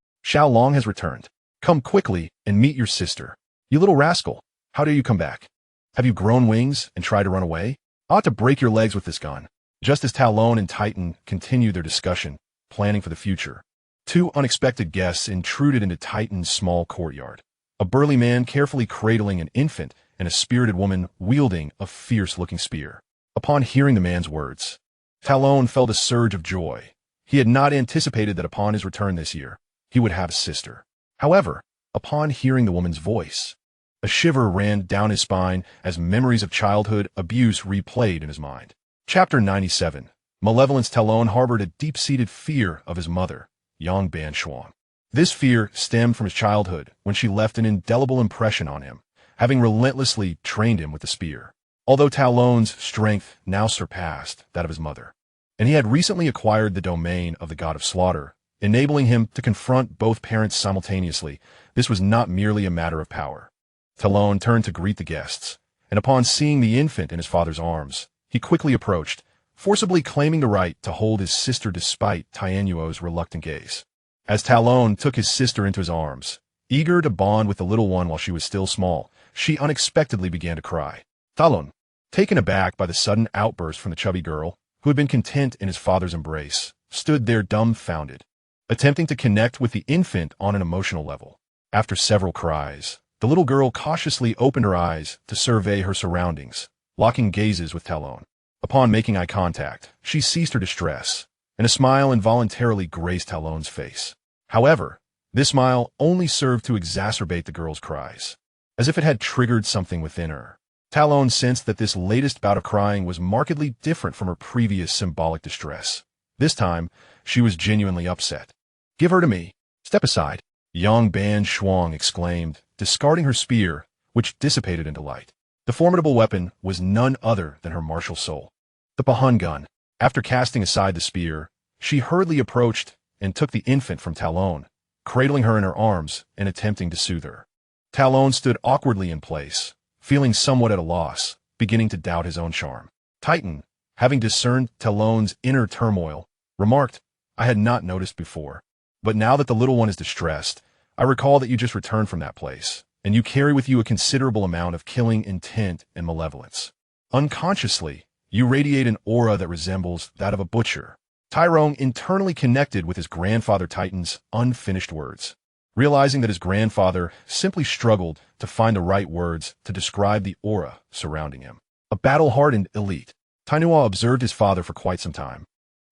has returned. Come quickly and meet your sister. You little rascal, how dare you come back? Have you grown wings and tried to run away? I ought to break your legs with this gun. Just as Talon and Titan continued their discussion, planning for the future, two unexpected guests intruded into Titan's small courtyard. A burly man carefully cradling an infant and a spirited woman wielding a fierce-looking spear. Upon hearing the man's words, Talon felt a surge of joy. He had not anticipated that upon his return this year, he would have a sister. However, upon hearing the woman's voice, a shiver ran down his spine as memories of childhood abuse replayed in his mind. Chapter 97. Malevolence. Talon harbored a deep-seated fear of his mother, Yang Banshuang. This fear stemmed from his childhood when she left an indelible impression on him, having relentlessly trained him with the spear. Although Talon's strength now surpassed that of his mother, and he had recently acquired the domain of the god of slaughter, enabling him to confront both parents simultaneously, this was not merely a matter of power. Talon turned to greet the guests, and upon seeing the infant in his father's arms, he quickly approached, forcibly claiming the right to hold his sister despite Tianuo's reluctant gaze. As Talon took his sister into his arms, eager to bond with the little one while she was still small, she unexpectedly began to cry. Talon, taken aback by the sudden outburst from the chubby girl, who had been content in his father's embrace, stood there dumbfounded, attempting to connect with the infant on an emotional level. After several cries, the little girl cautiously opened her eyes to survey her surroundings, locking gazes with Talon. Upon making eye contact, she ceased her distress, and a smile involuntarily graced Talon's face. However, this smile only served to exacerbate the girl's cries, as if it had triggered something within her. Talon sensed that this latest bout of crying was markedly different from her previous symbolic distress. This time, she was genuinely upset. "Give her to me. Step aside," Yang Ban Shuang exclaimed, discarding her spear, which dissipated into light. The formidable weapon was none other than her martial soul, the Pahun gun. After casting aside the spear, she hurriedly approached and took the infant from Talon, cradling her in her arms and attempting to soothe her. Talon stood awkwardly in place, feeling somewhat at a loss, beginning to doubt his own charm. Titan, having discerned Talon's inner turmoil, remarked, "I had not noticed before, but now that the little one is distressed, I recall that you just returned from that place, and you carry with you a considerable amount of killing intent and malevolence. Unconsciously, you radiate an aura that resembles that of a butcher." Tyrone internally connected with his grandfather Titan's unfinished words, realizing that his grandfather simply struggled to find the right words to describe the aura surrounding him. A battle-hardened elite. Tainua observed his father for quite some time,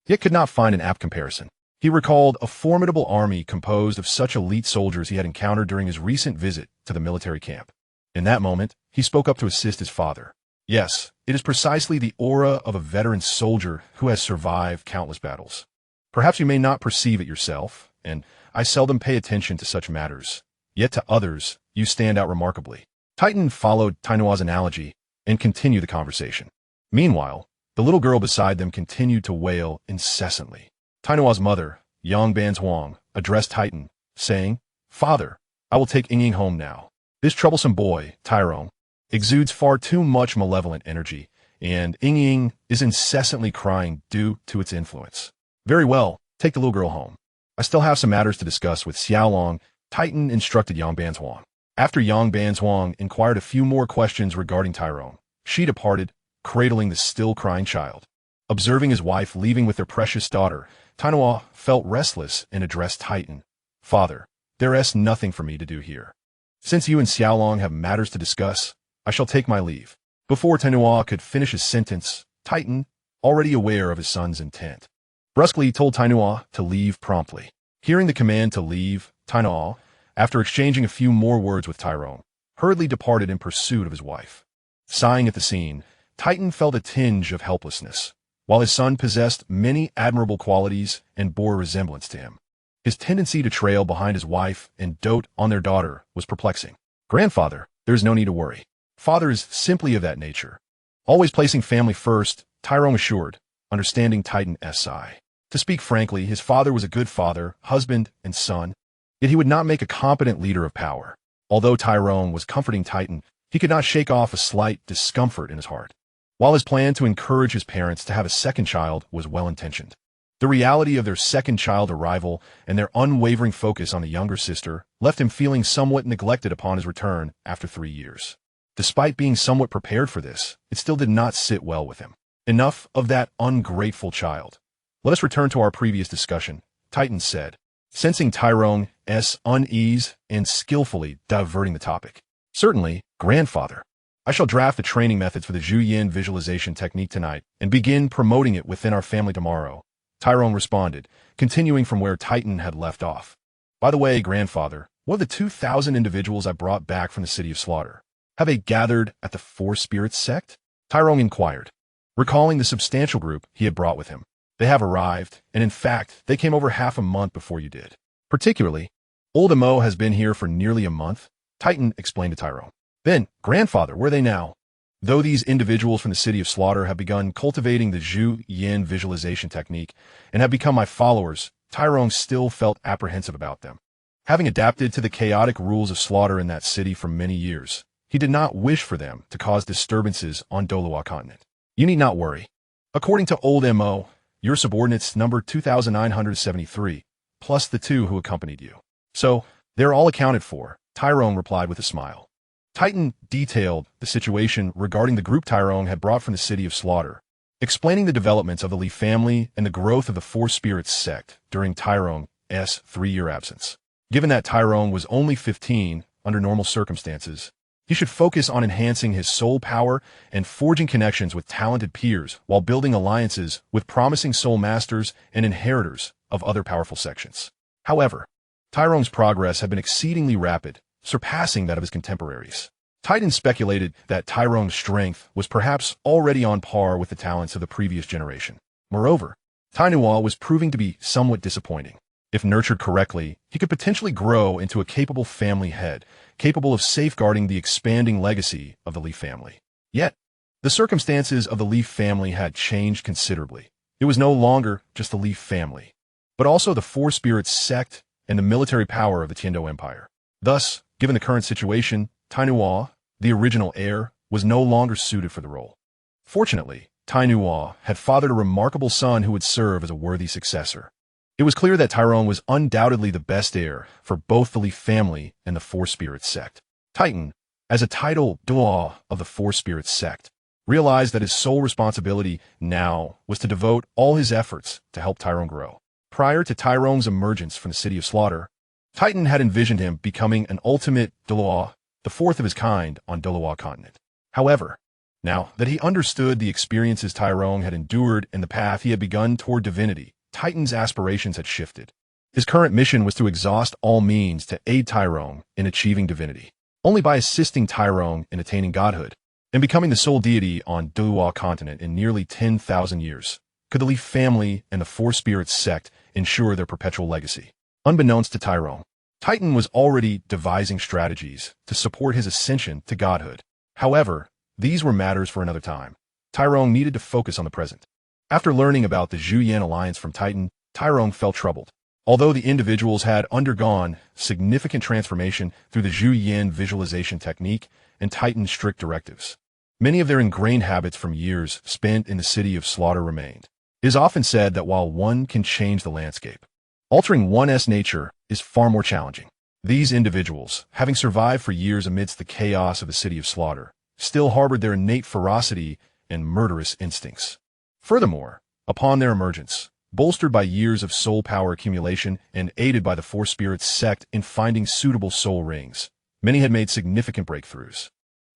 yet could not find an apt comparison. He recalled a formidable army composed of such elite soldiers he had encountered during his recent visit to the military camp. In that moment, he spoke up to assist his father. "Yes, it is precisely the aura of a veteran soldier who has survived countless battles. Perhaps you may not perceive it yourself, and I seldom pay attention to such matters, yet to others, you stand out remarkably." Titan followed Tainua's analogy and continued the conversation. Meanwhile, the little girl beside them continued to wail incessantly. Tainua's mother, Yang Banzhuang, addressed Titan, saying, "Father, I will take Yingying home now. This troublesome boy, Tyrone, exudes far too much malevolent energy, and Yingying is incessantly crying due to its influence." "Very well, take the little girl home. I still have some matters to discuss with Xiaolong," Titan instructed Yang Banzhuang. After Yang Banzhuang inquired a few more questions regarding Tyrone, she departed, cradling the still crying child. Observing his wife leaving with their precious daughter, Tainua felt restless and addressed Titan. "Father, there is nothing for me to do here. Since you and Xiaolong have matters to discuss, I shall take my leave." Before Tainua could finish his sentence, Titan, already aware of his son's intent, brusquely told Tainua to leave promptly. Hearing the command to leave, Tainua, after exchanging a few more words with Tyrone, hurriedly departed in pursuit of his wife. Sighing at the scene, Titan felt a tinge of helplessness. While his son possessed many admirable qualities and bore a resemblance to him, his tendency to trail behind his wife and dote on their daughter was perplexing. "Grandfather, there is no need to worry. Father is simply of that nature. Always placing family first," Tyrone assured, understanding Titan's sigh. To speak frankly, his father was a good father, husband, and son, yet he would not make a competent leader of power. Although Tyrone was comforting Titan, he could not shake off a slight discomfort in his heart. While his plan to encourage his parents to have a second child was well-intentioned, the reality of their second child arrival and their unwavering focus on the younger sister left him feeling somewhat neglected upon his return after 3 years. Despite being somewhat prepared for this, it still did not sit well with him. "Enough of that ungrateful child. Let us return to our previous discussion," Titan said, sensing Tyrone's unease and skillfully diverting the topic. "Certainly, grandfather. I shall draft the training methods for the Zhu Yin visualization technique tonight and begin promoting it within our family tomorrow," Tyrone responded, continuing from where Titan had left off. "By the way, grandfather, what of the 2,000 individuals I brought back from the City of Slaughter? Have they gathered at the Four Spirits sect?" Tyrone inquired, recalling the substantial group he had brought with him. "They have arrived, and in fact, they came over half a month before you did. Particularly, Old Amo has been here for nearly a month," Titan explained to Tyrone. "Then, grandfather, where are they now?" Though these individuals from the City of Slaughter have begun cultivating the Zhu Yin visualization technique and have become my followers, Tyrone still felt apprehensive about them. Having adapted to the chaotic rules of slaughter in that city for many years, he did not wish for them to cause disturbances on Douluo continent. You need not worry. According to old MO, your subordinates number 2,973, plus the 2 who accompanied you. So, they're all accounted for, Tyrone replied with a smile. Titan detailed the situation regarding the group Tyrone had brought from the city of Slaughter, explaining the developments of the Lee family and the growth of the Four Spirits sect during Tyrone's 3-year absence. Given that Tyrone was only 15 under normal circumstances, he should focus on enhancing his soul power and forging connections with talented peers while building alliances with promising soul masters and inheritors of other powerful sections. However, Tyrone's progress had been exceedingly rapid, surpassing that of his contemporaries. Titan speculated that Tyrone's strength was perhaps already on par with the talents of the previous generation. Moreover, Douluo was proving to be somewhat disappointing. If nurtured correctly, he could potentially grow into a capable family head, capable of safeguarding the expanding legacy of the Lee family. Yet, the circumstances of the Lee family had changed considerably. It was no longer just the Lee family, but also the Four Spirits sect and the military power of the Tiando Empire. Thus, given the current situation, Douluo, the original heir, was no longer suited for the role. Fortunately, Douluo had fathered a remarkable son who would serve as a worthy successor. It was clear that Tyrone was undoubtedly the best heir for both the Lee family and the Four Spirits sect. Titan, as a title Douluo of the Four Spirits sect, realized that his sole responsibility now was to devote all his efforts to help Tyrone grow. Prior to Tyrone's emergence from the city of Slaughter, Titan had envisioned him becoming an ultimate Douluo, the fourth of his kind on Douluo continent. However, now that he understood the experiences Tyrone had endured and the path he had begun toward divinity, Titan's aspirations had shifted. His current mission was to exhaust all means to aid Tyrone in achieving divinity. Only by assisting Tyrone in attaining godhood and becoming the sole deity on Douluo continent in nearly 10,000 years could the Lee family and the Four Spirits sect ensure their perpetual legacy. Unbeknownst to Tyrone, Titan was already devising strategies to support his ascension to godhood. However, these were matters for another time. Tyrone needed to focus on the present. After learning about the Zhuyan alliance from Titan, Tyrone felt troubled. Although the individuals had undergone significant transformation through the Zhuyan visualization technique and Titan's strict directives, many of their ingrained habits from years spent in the city of Slaughter remained. It is often said that while one can change the landscape, altering one's nature is far more challenging. These individuals, having survived for years amidst the chaos of the city of Slaughter, still harbored their innate ferocity and murderous instincts. Furthermore, upon their emergence, bolstered by years of soul power accumulation and aided by the Four Spirits sect in finding suitable soul rings, many had made significant breakthroughs.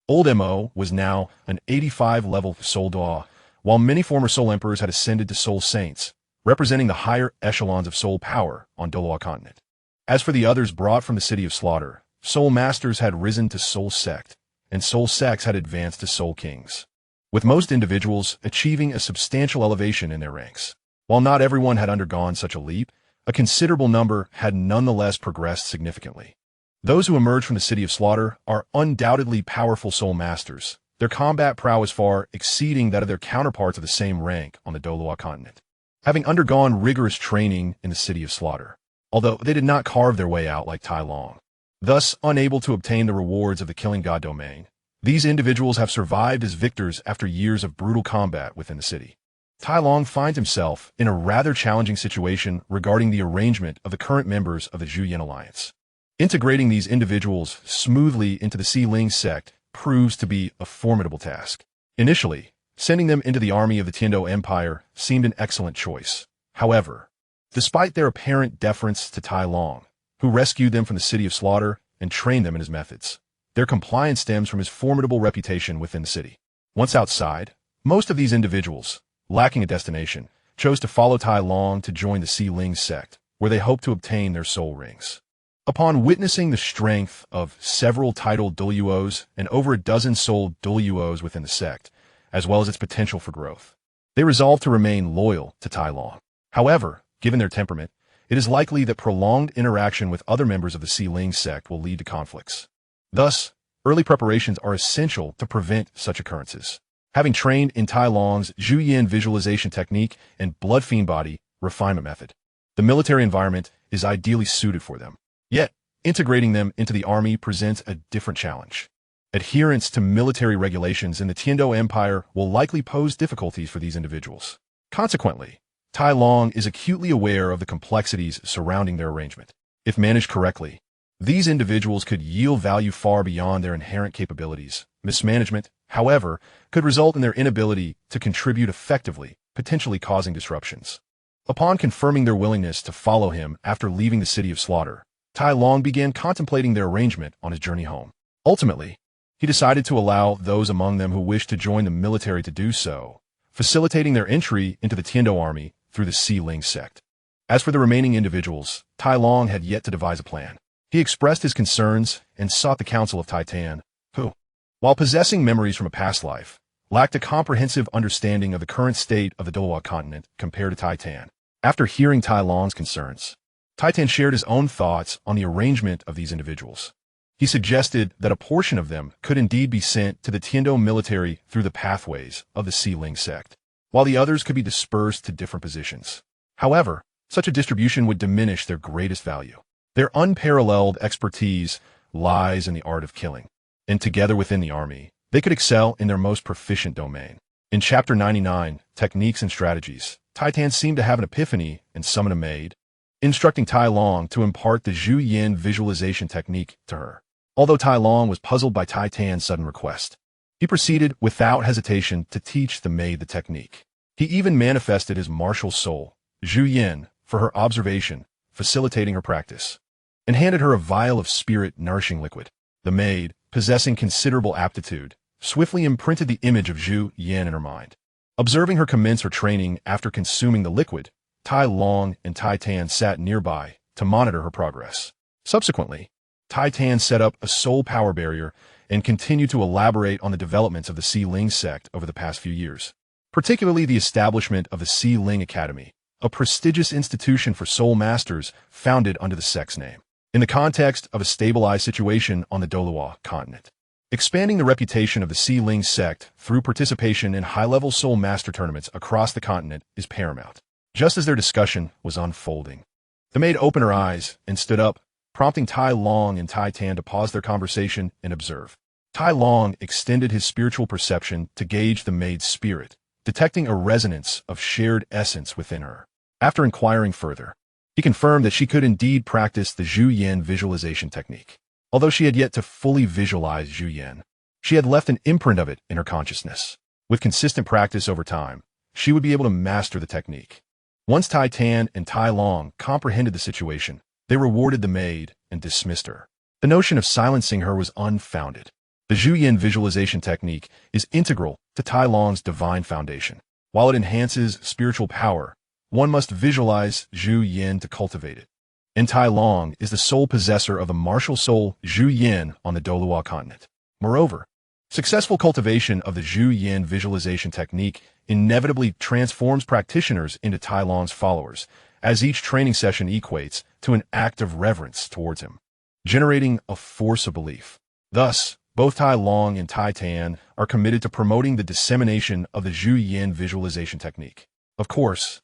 Old Mo was now an 85-level Soul Daw, while many former Soul Emperors had ascended to Soul Saints, representing the higher echelons of soul power on Douluo continent. As for the others brought from the city of Slaughter, Soul Masters had risen to Soul Sect, and Soul Sects had advanced to Soul Kings, with most individuals achieving a substantial elevation in their ranks. While not everyone had undergone such a leap, a considerable number had nonetheless progressed significantly. Those who emerged from the city of Slaughter are undoubtedly powerful Soul Masters, their combat prowess far exceeding that of their counterparts of the same rank on the Douluo continent. Having undergone rigorous training in the city of Slaughter, although they did not carve their way out like Tai Long, thus unable to obtain the rewards of the Killing God domain, these individuals have survived as victors after years of brutal combat within the city. Tai Long finds himself in a rather challenging situation regarding the arrangement of the current members of the Zhuyan Alliance. Integrating these individuals smoothly into the Ling sect proves to be a formidable task. Initially, sending them into the army of the Tiando Empire seemed an excellent choice. However, despite their apparent deference to Tai Long, who rescued them from the city of Slaughter and trained them in his methods, their compliance stems from his formidable reputation within the city. Once outside, most of these individuals, lacking a destination, chose to follow Tai Long to join the Ling sect, where they hoped to obtain their soul rings. Upon witnessing the strength of several titled Douluos and over a dozen soul Douluos within the sect, as well as its potential for growth, they resolved to remain loyal to Tai Long. However, given their temperament, it is likely that prolonged interaction with other members of the Ling sect will lead to conflicts. Thus, early preparations are essential to prevent such occurrences. Having trained in Tai Long's Zhuyan visualization technique and blood fiend body refinement method, the military environment is ideally suited for them. Yet, integrating them into the army presents a different challenge. Adherence to military regulations in the Tiando Empire will likely pose difficulties for these individuals. Consequently, Tai Long is acutely aware of the complexities surrounding their arrangement. If managed correctly, these individuals could yield value far beyond their inherent capabilities. Mismanagement, however, could result in their inability to contribute effectively, potentially causing disruptions. Upon confirming their willingness to follow him after leaving the city of slaughter, Tai Long began contemplating their arrangement on his journey home. Ultimately, he decided to allow those among them who wished to join the military to do so, facilitating their entry into the Tiando army through the Si Ling sect. As for the remaining individuals, Tai Long had yet to devise a plan. He expressed his concerns and sought the counsel of Titan, who, while possessing memories from a past life, lacked a comprehensive understanding of the current state of the Douluo continent compared to Titan. After hearing Tai Long's concerns, Titan shared his own thoughts on the arrangement of these individuals. He suggested that a portion of them could indeed be sent to the Tiando military through the pathways of the Si Ling sect, while the others could be dispersed to different positions. However, such a distribution would diminish their greatest value. Their unparalleled expertise lies in the art of killing, and together within the army, they could excel in their most proficient domain. In Chapter 99, Techniques and Strategies, Titan seemed to have an epiphany and summon a maid, instructing Tai Long to impart the Zhu Yin visualization technique to her. Although Tai Long was puzzled by Titan's sudden request, he proceeded without hesitation to teach the maid the technique. He even manifested his martial soul, Zhu Yin, for her observation, facilitating her practice, and handed her a vial of spirit-nourishing liquid. The maid, possessing considerable aptitude, swiftly imprinted the image of Zhu Yin in her mind. Observing her commence her training after consuming the liquid, Tai Long and Titan sat nearby to monitor her progress. Subsequently, Titan set up a soul power barrier and continued to elaborate on the developments of the Si Ling sect over the past few years, particularly the establishment of the Si Ling Academy, a prestigious institution for soul masters founded under the sect's name, in the context of a stabilized situation on the Douluo continent. Expanding the reputation of the Si Ling sect through participation in high-level soul master tournaments across the continent is paramount. Just as their discussion was unfolding, the maid opened her eyes and stood up, prompting Tai Long and Titan to pause their conversation and observe. Tai Long extended his spiritual perception to gauge the maid's spirit, detecting a resonance of shared essence within her. After inquiring further, he confirmed that she could indeed practice the Zhu Yin visualization technique. Although she had yet to fully visualize Zhu Yin, she had left an imprint of it in her consciousness. With consistent practice over time, she would be able to master the technique. Once Titan and Tai Long comprehended the situation, they rewarded the maid and dismissed her. The notion of silencing her was unfounded. The Zhu Yin visualization technique is integral to Tai Long's divine foundation. While it enhances spiritual power, one must visualize Zhu Yin to cultivate it. And Tai Long is the sole possessor of the martial soul Zhu Yin on the Douluo continent. Moreover, successful cultivation of the Zhu Yin visualization technique inevitably transforms practitioners into Tai Long's followers, as each training session equates to an act of reverence towards him, generating a force of belief. Thus, both Tai Long and Titan are committed to promoting the dissemination of the Zhu Yin visualization technique. Of course,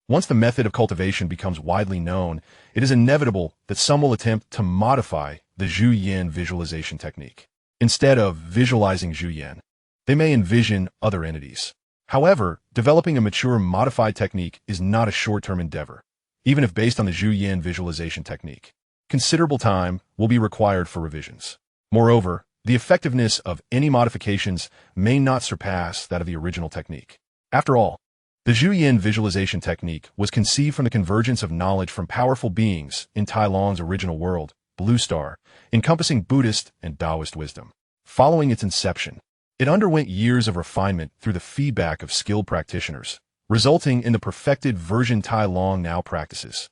once the method of cultivation becomes widely known, it is inevitable that some will attempt to modify the Zhu Yin visualization technique. Instead of visualizing Zhu Yin, they may envision other entities. However, developing a mature modified technique is not a short-term endeavor, even if based on the Zhu Yin visualization technique. Considerable time will be required for revisions. Moreover, the effectiveness of any modifications may not surpass that of the original technique. After all, the Zhu Yin visualization technique was conceived from the convergence of knowledge from powerful beings in Tai Long's original world, Blue Star, encompassing Buddhist and Taoist wisdom. Following its inception, it underwent years of refinement through the feedback of skilled practitioners, resulting in the perfected version Tai Long now practices.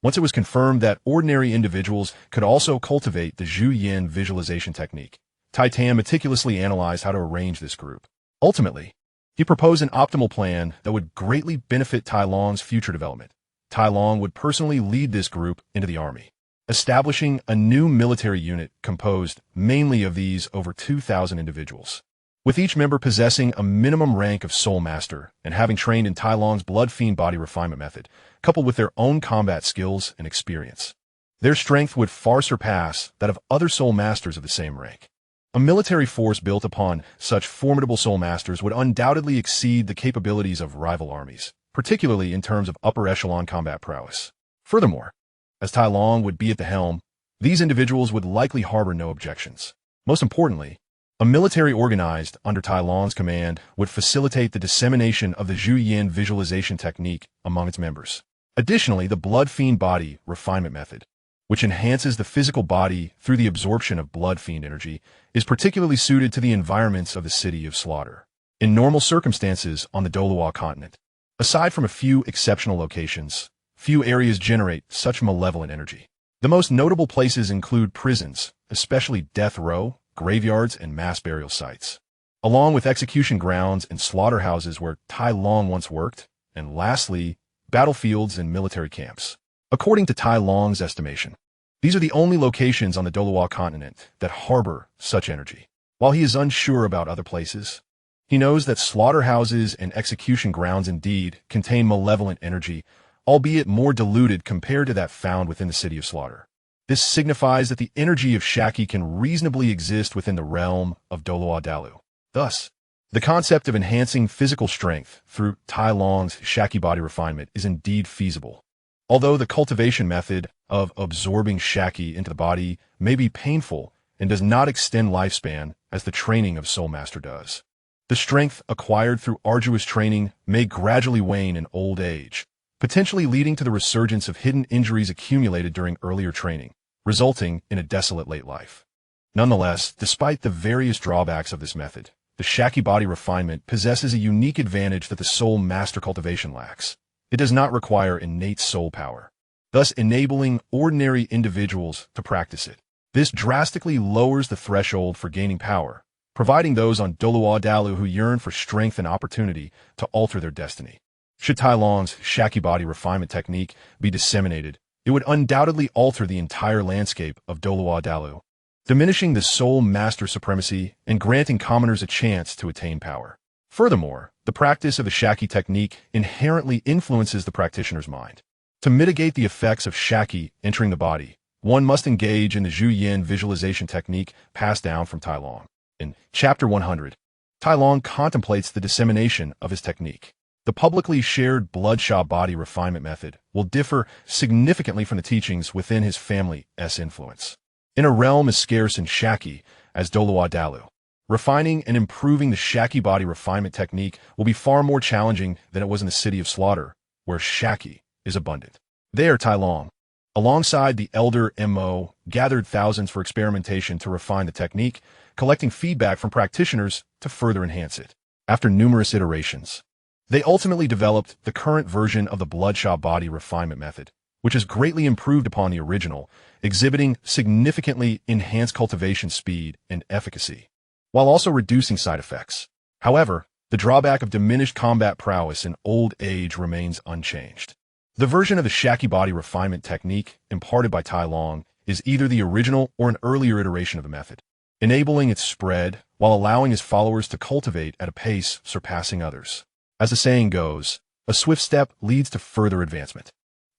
Once it was confirmed that ordinary individuals could also cultivate the Zhu Yin visualization technique, Titan meticulously analyzed how to arrange this group. Ultimately, he proposed an optimal plan that would greatly benefit Tai Long's future development. Tai Long would personally lead this group into the army, establishing a new military unit composed mainly of these over 2,000 individuals, with each member possessing a minimum rank of Soul Master and having trained in Tai Long's Blood Fiend body refinement method, coupled with their own combat skills and experience. Their strength would far surpass that of other Soul Masters of the same rank. A military force built upon such formidable soul masters would undoubtedly exceed the capabilities of rival armies, particularly in terms of upper echelon combat prowess. Furthermore, as Tai Long would be at the helm, these individuals would likely harbor no objections. Most importantly, a military organized under Tai Long's command would facilitate the dissemination of the Zhu Yin visualization technique among its members. Additionally, the blood fiend body refinement method, which enhances the physical body through the absorption of blood fiend energy, is particularly suited to the environments of the City of Slaughter. In normal circumstances on the Douluo continent, aside from a few exceptional locations, few areas generate such malevolent energy. The most notable places include prisons, especially death row, graveyards, and mass burial sites, along with execution grounds and slaughterhouses where Tai Long once worked, and lastly, battlefields and military camps. According to Tai Long's estimation, these are the only locations on the Douluo continent that harbor such energy. While he is unsure about other places, he knows that slaughterhouses and execution grounds indeed contain malevolent energy, albeit more diluted compared to that found within the City of Slaughter. This signifies that the energy of Shaki can reasonably exist within the realm of Douluo Dalu. Thus, the concept of enhancing physical strength through Tai Long's Shaki body refinement is indeed feasible. Although the cultivation method of absorbing Shaki into the body may be painful and does not extend lifespan as the training of Soul Master does, the strength acquired through arduous training may gradually wane in old age, potentially leading to the resurgence of hidden injuries accumulated during earlier training, resulting in a desolate late life. Nonetheless, despite the various drawbacks of this method, the Shaki body refinement possesses a unique advantage that the Soul Master cultivation lacks. It does not require innate soul power, thus enabling ordinary individuals to practice it. This drastically lowers the threshold for gaining power, providing those on Douluo Dalu who yearn for strength and opportunity to alter their destiny. Should Tai Long's Shaki body refinement technique be disseminated, it would undoubtedly alter the entire landscape of Douluo Dalu, diminishing the Soul Master supremacy and granting commoners a chance to attain power. Furthermore, the practice of the Shaki technique inherently influences the practitioner's mind. To mitigate the effects of Shaki entering the body, one must engage in the Zhu Yin visualization technique passed down from Tai Long. In Chapter 100, Tai Long contemplates the dissemination of his technique. The publicly shared bloodshot body refinement method will differ significantly from the teachings within his family's influence. In a realm as scarce in Shaki as Douluo Dalu, refining and improving the Shaki body refinement technique will be far more challenging than it was in the City of Slaughter, where Shaki is abundant. There, Tai Long, alongside the elder Mo, gathered thousands for experimentation to refine the technique, collecting feedback from practitioners to further enhance it. After numerous iterations, they ultimately developed the current version of the bloodshot body refinement method, which is greatly improved upon the original, exhibiting significantly enhanced cultivation speed and efficacy, while also reducing side effects. However, the drawback of diminished combat prowess in old age remains unchanged. The version of the Shaki body refinement technique imparted by Tai Long is either the original or an earlier iteration of the method, enabling its spread while allowing his followers to cultivate at a pace surpassing others. As the saying goes, a swift step leads to further advancement.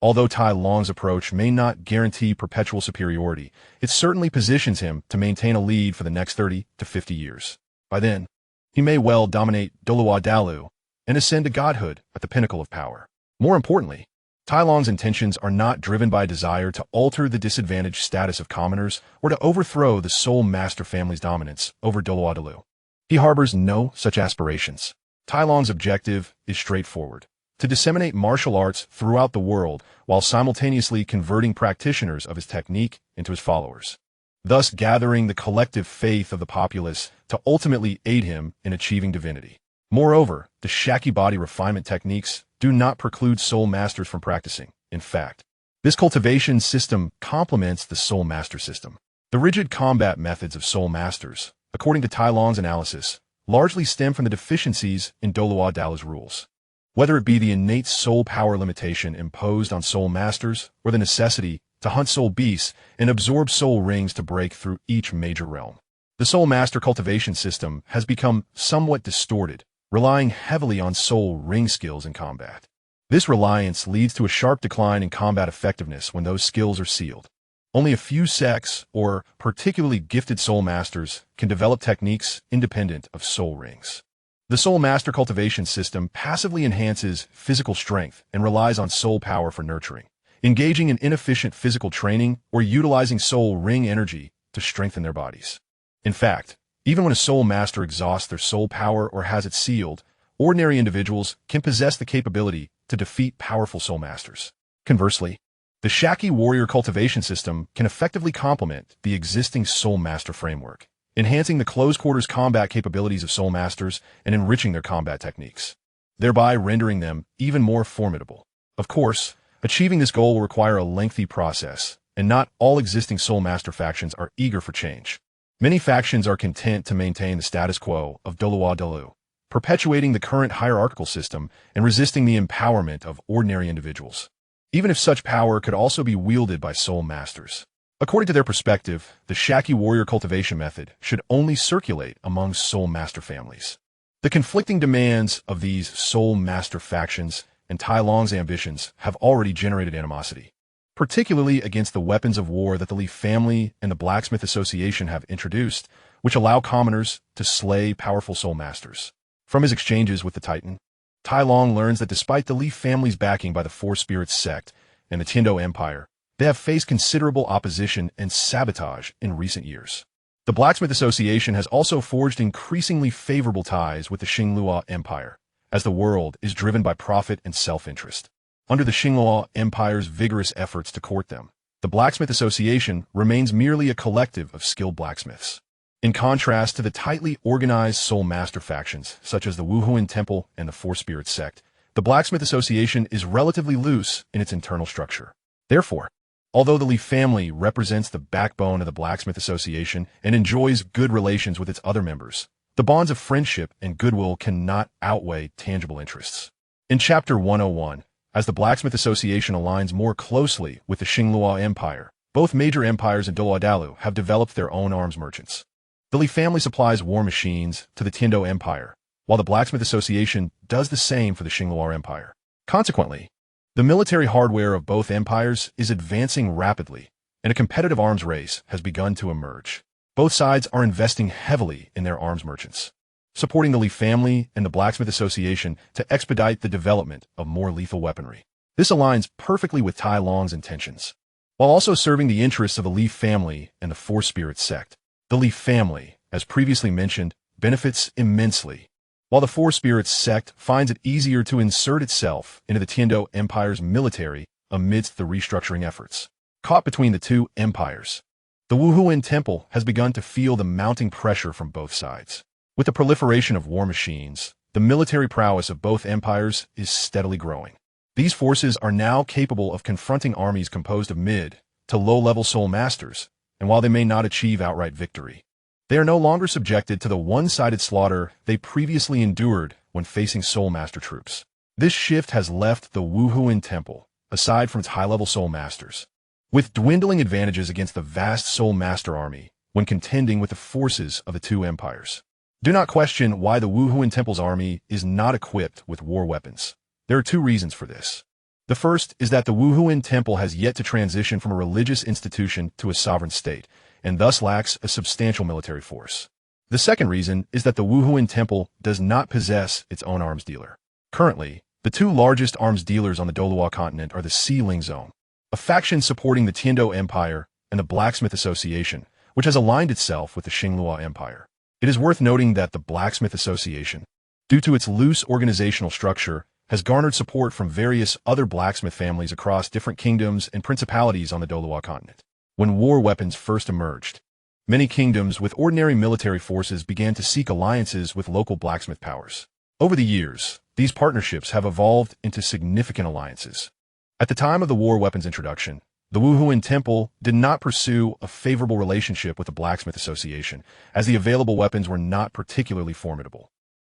Although Tai Long's approach may not guarantee perpetual superiority, it certainly positions him to maintain a lead for the next 30 to 50 years. By then, he may well dominate Douluo Dalu and ascend to godhood at the pinnacle of power. More importantly, Tai Long's intentions are not driven by a desire to alter the disadvantaged status of commoners or to overthrow the Soul Master family's dominance over Douluo Dalu. He harbors no such aspirations. Tai Long's objective is straightforward: to disseminate martial arts throughout the world while simultaneously converting practitioners of his technique into his followers, thus gathering the collective faith of the populace to ultimately aid him in achieving divinity. Moreover, the Shaki body refinement techniques do not preclude Soul Masters from practicing. In fact, this cultivation system complements the Soul Master system. The rigid combat methods of Soul Masters, according to Tai Long's analysis, largely stem from the deficiencies in Douluo Dalu's rules. Whether it be the innate soul power limitation imposed on Soul Masters or the necessity to hunt soul beasts and absorb soul rings to break through each major realm, the Soul Master cultivation system has become somewhat distorted, relying heavily on soul ring skills in combat. This reliance leads to a sharp decline in combat effectiveness when those skills are sealed. Only a few sects or particularly gifted soul masters can develop techniques independent of soul rings. The soul master cultivation system passively enhances physical strength and relies on soul power for nurturing, engaging in inefficient physical training or utilizing soul ring energy to strengthen their bodies. In fact, even when a soul master exhausts their soul power or has it sealed, ordinary individuals can possess the capability to defeat powerful soul masters. Conversely, the Shaki warrior cultivation system can effectively complement the existing soul master framework, enhancing the close-quarters combat capabilities of soul masters and enriching their combat techniques, thereby rendering them even more formidable. Of course, achieving this goal will require a lengthy process, and not all existing soul master factions are eager for change. Many factions are content to maintain the status quo of Dalu, perpetuating the current hierarchical system and resisting the empowerment of ordinary individuals, even if such power could also be wielded by soul masters. According to their perspective, the Shaki warrior cultivation method should only circulate among soul master families. The conflicting demands of these soul master factions and Tai Long's ambitions have already generated animosity, particularly against the weapons of war that the Li family and the Blacksmith Association have introduced, which allow commoners to slay powerful soul masters. From his exchanges with the Titan, Tai Long learns that despite the Li family's backing by the Four Spirits sect and the Tiando Empire, they have faced considerable opposition and sabotage in recent years. The Blacksmith Association has also forged increasingly favorable ties with the Xinglua Empire, as the world is driven by profit and self-interest. Under the Xinglua Empire's vigorous efforts to court them, the Blacksmith Association remains merely a collective of skilled blacksmiths. In contrast to the tightly organized soul master factions, such as the Wuhuan Temple and the Four Spirits sect, the Blacksmith Association is relatively loose in its internal structure. Therefore, although the Li family represents the backbone of the Blacksmith Association and enjoys good relations with its other members, the bonds of friendship and goodwill cannot outweigh tangible interests. In Chapter 101, as the Blacksmith Association aligns more closely with the Xinglua Empire, both major empires in Dalu have developed their own arms merchants. The Li family supplies war machines to the Tiando Empire, while the Blacksmith Association does the same for the Xinglua Empire. Consequently, the military hardware of both empires is advancing rapidly, and a competitive arms race has begun to emerge. Both sides are investing heavily in their arms merchants, supporting the Li family and the Blacksmith Association to expedite the development of more lethal weaponry. This aligns perfectly with Tai Long's intentions, while also serving the interests of the Li family and the Four Spirits sect. The Li family, as previously mentioned, benefits immensely, while the Four Spirits sect finds it easier to insert itself into the Tiando Empire's military amidst the restructuring efforts. Caught between the two empires, the Wuhuan Temple has begun to feel the mounting pressure from both sides. With the proliferation of war machines, the military prowess of both empires is steadily growing. These forces are now capable of confronting armies composed of mid to low-level soul masters, and while they may not achieve outright victory, they are no longer subjected to the one-sided slaughter they previously endured when facing soul master troops. This shift has left the Wuhuan Temple, aside from its high-level soul masters, with dwindling advantages against the vast soul master army when contending with the forces of the two empires. Do not question why the Wuhuan Temple's army is not equipped with war weapons. There are two reasons for this. The first is that the Wuhuan Temple has yet to transition from a religious institution to a sovereign state, and thus lacks a substantial military force. The second reason is that the Wuhuan Temple does not possess its own arms dealer. Currently, the two largest arms dealers on the Douluo continent are the Ling Zone, a faction supporting the Tiando Empire, and the Blacksmith Association, which has aligned itself with the Xinglua Empire. It is worth noting that the Blacksmith Association, due to its loose organizational structure, has garnered support from various other blacksmith families across different kingdoms and principalities on the Douluo continent. When war weapons first emerged, many kingdoms with ordinary military forces began to seek alliances with local blacksmith powers. Over the years, these partnerships have evolved into significant alliances. At the time of the war weapons introduction, the Wuhuan Temple did not pursue a favorable relationship with the Blacksmith Association, as the available weapons were not particularly formidable,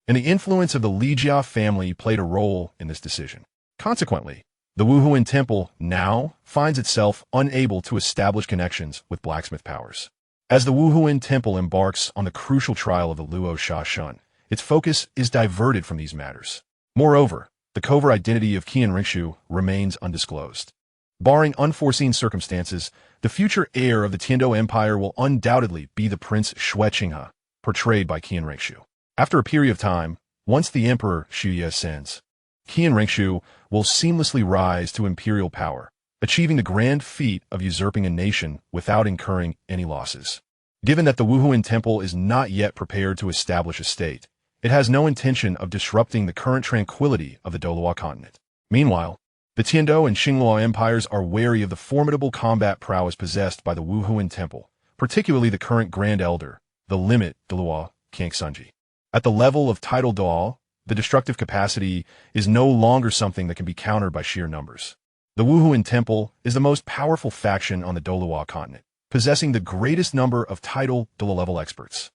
and the influence of the Li Jia family played a role in this decision. Consequently, the Wuhuan Temple now finds itself unable to establish connections with blacksmith powers. As the Wuhuan Temple embarks on the crucial trial of the Luo Sha Shun, its focus is diverted from these matters. Moreover, the covert identity of Qian Ringshu remains undisclosed. Barring unforeseen circumstances, the future heir of the Tiando Empire will undoubtedly be the Prince Xue Qinghe, portrayed by Qian Rengshu. After a period of time, once the Emperor Xue ascends, Qian Rengshu will seamlessly rise to imperial power, achieving the grand feat of usurping a nation without incurring any losses. Given that the Wuhuan Temple is not yet prepared to establish a state, it has no intention of disrupting the current tranquility of the Douluo continent. Meanwhile, the Tiando and Xingluo empires are wary of the formidable combat prowess possessed by the Wuhuan Temple, particularly the current Grand Elder, the Limit Daluo Kangsunji. At the level of tidal Daluo, the destructive capacity is no longer something that can be countered by sheer numbers. The Wuhuan Temple is the most powerful faction on the Douluo continent, possessing the greatest number of tidal Daluo level experts.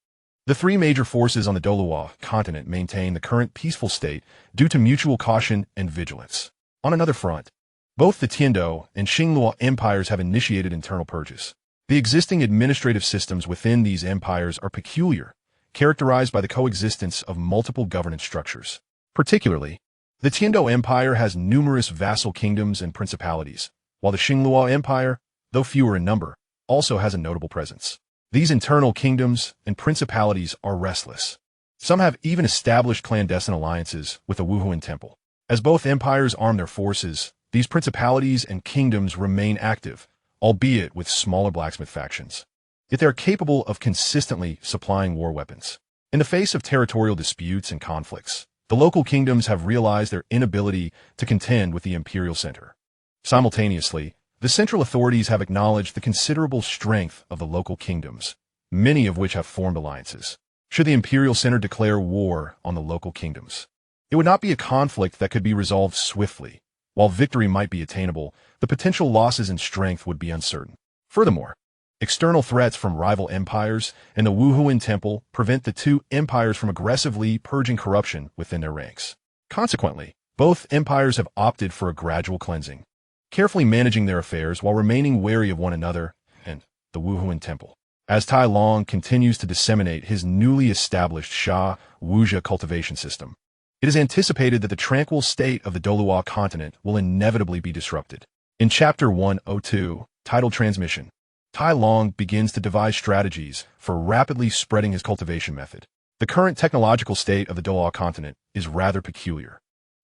The three major forces on the Douluo continent maintain the current peaceful state due to mutual caution and vigilance. On another front, both the Tiando and Xingluo empires have initiated internal purges. The existing administrative systems within these empires are peculiar, characterized by the coexistence of multiple governance structures. Particularly, the Tiando Empire has numerous vassal kingdoms and principalities, while the Xingluo Empire, though fewer in number, also has a notable presence. These internal kingdoms and principalities are restless. Some have even established clandestine alliances with the Wuhuan Temple. As both empires arm their forces, these principalities and kingdoms remain active, albeit with smaller blacksmith factions. Yet they are capable of consistently supplying war weapons. In the face of territorial disputes and conflicts, the local kingdoms have realized their inability to contend with the imperial center. Simultaneously, the central authorities have acknowledged the considerable strength of the local kingdoms, many of which have formed alliances. Should the imperial center declare war on the local kingdoms, it would not be a conflict that could be resolved swiftly. While victory might be attainable, the potential losses in strength would be uncertain. Furthermore, external threats from rival empires and the Wuhuan Temple prevent the two empires from aggressively purging corruption within their ranks. Consequently, both empires have opted for a gradual cleansing, carefully managing their affairs while remaining wary of one another and the Wuhuan Temple. As Tai Long continues to disseminate his newly established Sha Wuxia cultivation system, it is anticipated that the tranquil state of the Douluo continent will inevitably be disrupted. In Chapter 102, titled Transmission, Tai Long begins to devise strategies for rapidly spreading his cultivation method. The current technological state of the Douluo continent is rather peculiar.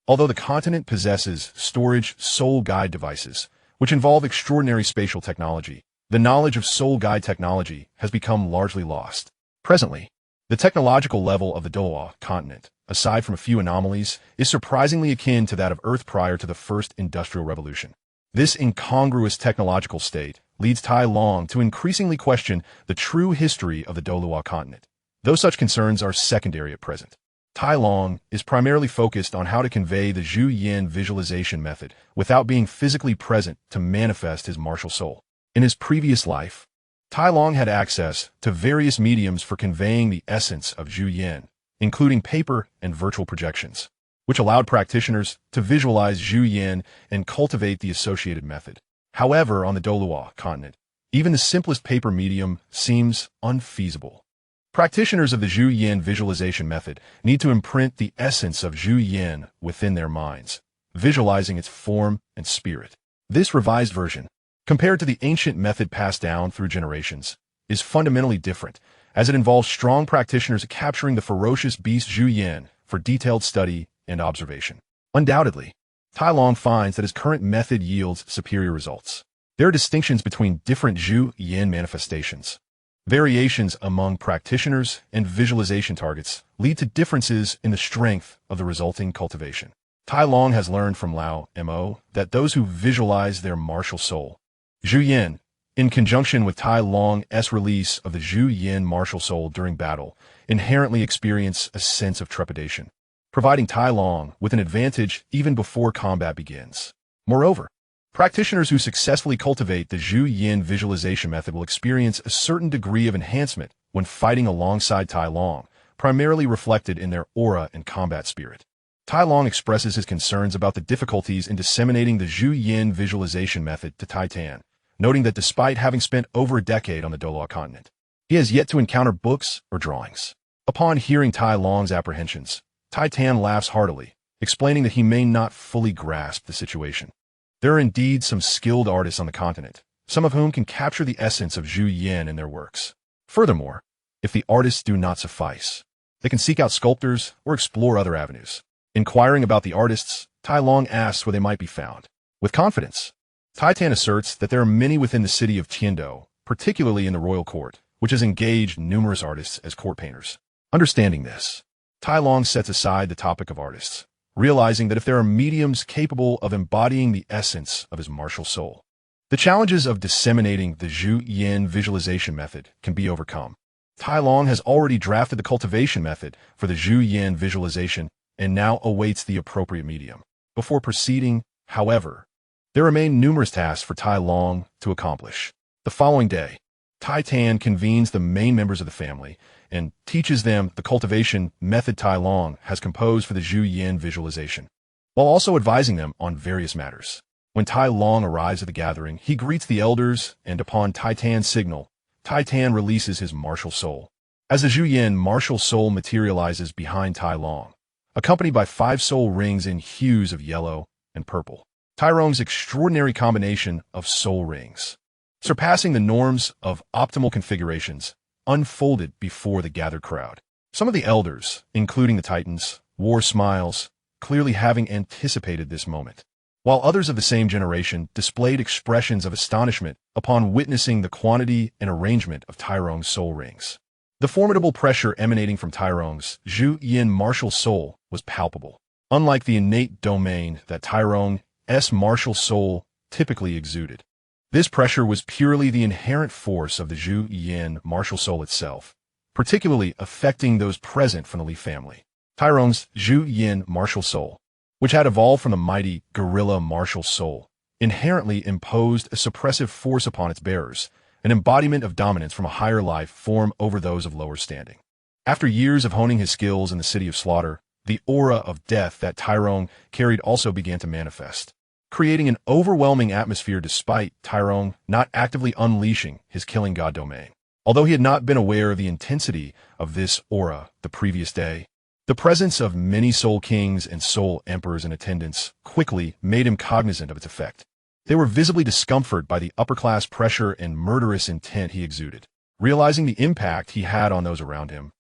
Although the continent possesses storage soul guide devices, which involve extraordinary spatial technology, the knowledge of soul guide technology has become largely lost. Presently, the technological level of the Douluo continent, aside from a few anomalies, is surprisingly akin to that of Earth prior to the First Industrial Revolution. This incongruous technological state leads Tai Long to increasingly question the true history of the Douluo continent, though such concerns are secondary at present. Tai Long is primarily focused on how to convey the Zhu Yin visualization method without being physically present to manifest his martial soul. In his previous life, Tai Long had access to various mediums for conveying the essence of Zhu Yin, including paper and virtual projections, which allowed practitioners to visualize Zhu Yin and cultivate the associated method. However, on the Douluo continent, even the simplest paper medium seems unfeasible. Practitioners of the Zhu Yin visualization method need to imprint the essence of Zhu Yin within their minds, visualizing its form and spirit. This revised version, compared to the ancient method passed down through generations, is fundamentally different, as it involves strong practitioners capturing the ferocious beast Zhu Yin for detailed study and observation. Undoubtedly, Tai Long finds that his current method yields superior results. There are distinctions between different Zhu Yin manifestations. Variations among practitioners and visualization targets lead to differences in the strength of the resulting cultivation. Tai Long has learned from Lao Mo that those who visualize their martial soul, Zhu Yin, in conjunction with Tai Long's release of the Zhu Yin martial soul during battle, inherently experience a sense of trepidation, providing Tai Long with an advantage even before combat begins. Moreover, practitioners who successfully cultivate the Zhu Yin visualization method will experience a certain degree of enhancement when fighting alongside Tai Long, primarily reflected in their aura and combat spirit. Tai Long expresses his concerns about the difficulties in disseminating the Zhu Yin visualization method to Tai Tan, noting that despite having spent over a decade on the Douluo continent, he has yet to encounter books or drawings. Upon hearing Tai Long's apprehensions, Tai Tan laughs heartily, explaining that he may not fully grasp the situation. There are indeed some skilled artists on the continent, some of whom can capture the essence of Zhu Yin in their works. Furthermore, if the artists do not suffice, they can seek out sculptors or explore other avenues. Inquiring about the artists, Tai Long asks where they might be found. With confidence, Titan asserts that there are many within the city of Tiando, particularly in the royal court, which has engaged numerous artists as court painters. Understanding this, Tai Long sets aside the topic of artists, realizing that if there are mediums capable of embodying the essence of his martial soul, the challenges of disseminating the Zhu Yin visualization method can be overcome. Tai Long has already drafted the cultivation method for the Zhu Yin visualization and now awaits the appropriate medium. Before proceeding, however, there remain numerous tasks for Tai Long to accomplish. The following day, Titan convenes the main members of the family and teaches them the cultivation method Tai Long has composed for the Zhu Yin visualization, while also advising them on various matters. When Tai Long arrives at the gathering, he greets the elders, and upon Titan's signal, Titan releases his martial soul. As the Zhu Yin martial soul materializes behind Tai Long, accompanied by 5 soul rings in hues of yellow and purple, Tai Long's extraordinary combination of soul rings, surpassing the norms of optimal configurations, unfolded before the gathered crowd. Some of the elders, including the Titans, wore smiles, clearly having anticipated this moment, while others of the same generation displayed expressions of astonishment upon witnessing the quantity and arrangement of Tai Long's soul rings. The formidable pressure emanating from Tai Long's Zhu Yin martial soul was palpable, unlike the innate domain that Tai Long's martial soul typically exuded. This pressure was purely the inherent force of the Zhu Yin martial soul itself, particularly affecting those present from the Li family. Tai Long's Zhu Yin martial soul, which had evolved from the mighty gorilla martial soul, inherently imposed a suppressive force upon its bearers, an embodiment of dominance from a higher life form over those of lower standing. After years of honing his skills in the city of slaughter, the aura of death that Tai Long carried also began to manifest, creating an overwhelming atmosphere despite Tai Long not actively unleashing his killing god domain. Although he had not been aware of the intensity of this aura the previous day, the presence of many soul kings and soul emperors in attendance quickly made him cognizant of its effect. They were visibly discomforted by the upper-class pressure and murderous intent he exuded. Realizing the impact he had on those around him,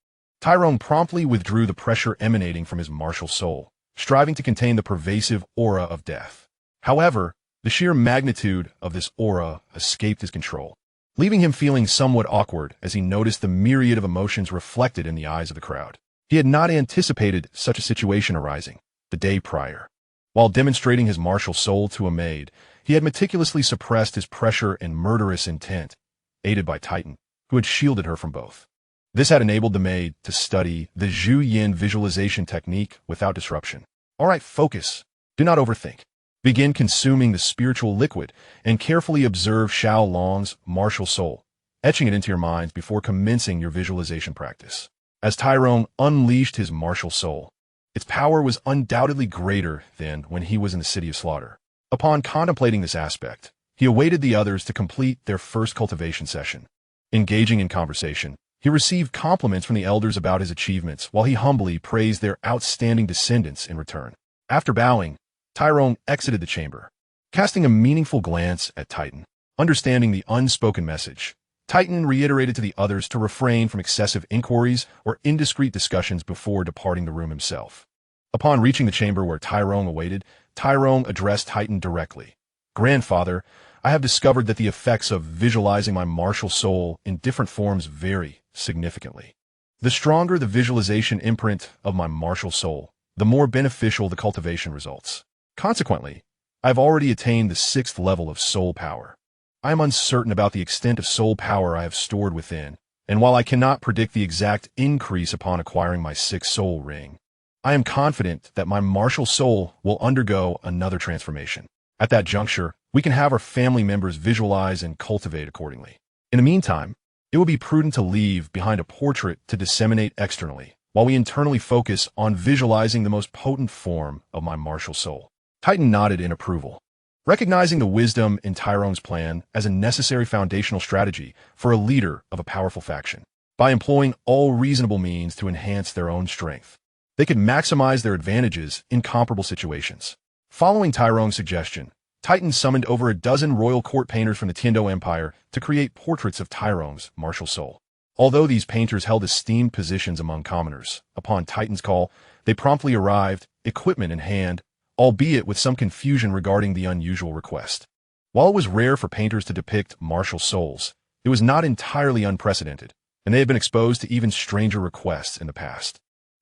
Tai Long promptly withdrew the pressure emanating from his martial soul, striving to contain the pervasive aura of death. However, the sheer magnitude of this aura escaped his control, leaving him feeling somewhat awkward as he noticed the myriad of emotions reflected in the eyes of the crowd. He had not anticipated such a situation arising the day prior. While demonstrating his martial soul to a maid, he had meticulously suppressed his pressure and murderous intent, aided by Titan, who had shielded her from both. This had enabled the maid to study the Zhu Yin visualization technique without disruption. All right, focus. Do not overthink. Begin consuming the spiritual liquid and carefully observe Xiao Long's martial soul, etching it into your minds before commencing your visualization practice. As Tai Long unleashed his martial soul, its power was undoubtedly greater than when he was in the city of slaughter. Upon contemplating this aspect, he awaited the others to complete their first cultivation session. Engaging in conversation, he received compliments from the elders about his achievements while he humbly praised their outstanding descendants in return. After bowing, Tai Long exited the chamber, casting a meaningful glance at Titan. Understanding the unspoken message, Titan reiterated to the others to refrain from excessive inquiries or indiscreet discussions before departing the room himself. Upon reaching the chamber where Tai Long awaited, Tai Long addressed Titan directly. "Grandfather, I have discovered that the effects of visualizing my martial soul in different forms vary significantly. The stronger the visualization imprint of my martial soul, the more beneficial the cultivation results. Consequently, I have already attained the 6th level of soul power. I am uncertain about the extent of soul power I have stored within, and while I cannot predict the exact increase upon acquiring my 6th soul ring, I am confident that my martial soul will undergo another transformation. At that juncture, we can have our family members visualize and cultivate accordingly. In the meantime, it would be prudent to leave behind a portrait to disseminate externally, while we internally focus on visualizing the most potent form of my martial soul." Titan nodded in approval, recognizing the wisdom in Tai Long's plan as a necessary foundational strategy for a leader of a powerful faction. By employing all reasonable means to enhance their own strength, they could maximize their advantages in comparable situations. Following Tai Long's suggestion, Titan summoned over a dozen royal court painters from the Tiando Empire to create portraits of Tyrong's martial soul. Although these painters held esteemed positions among commoners, upon Titan's call, they promptly arrived, equipment in hand, albeit with some confusion regarding the unusual request. While it was rare for painters to depict martial souls, it was not entirely unprecedented, and they had been exposed to even stranger requests in the past.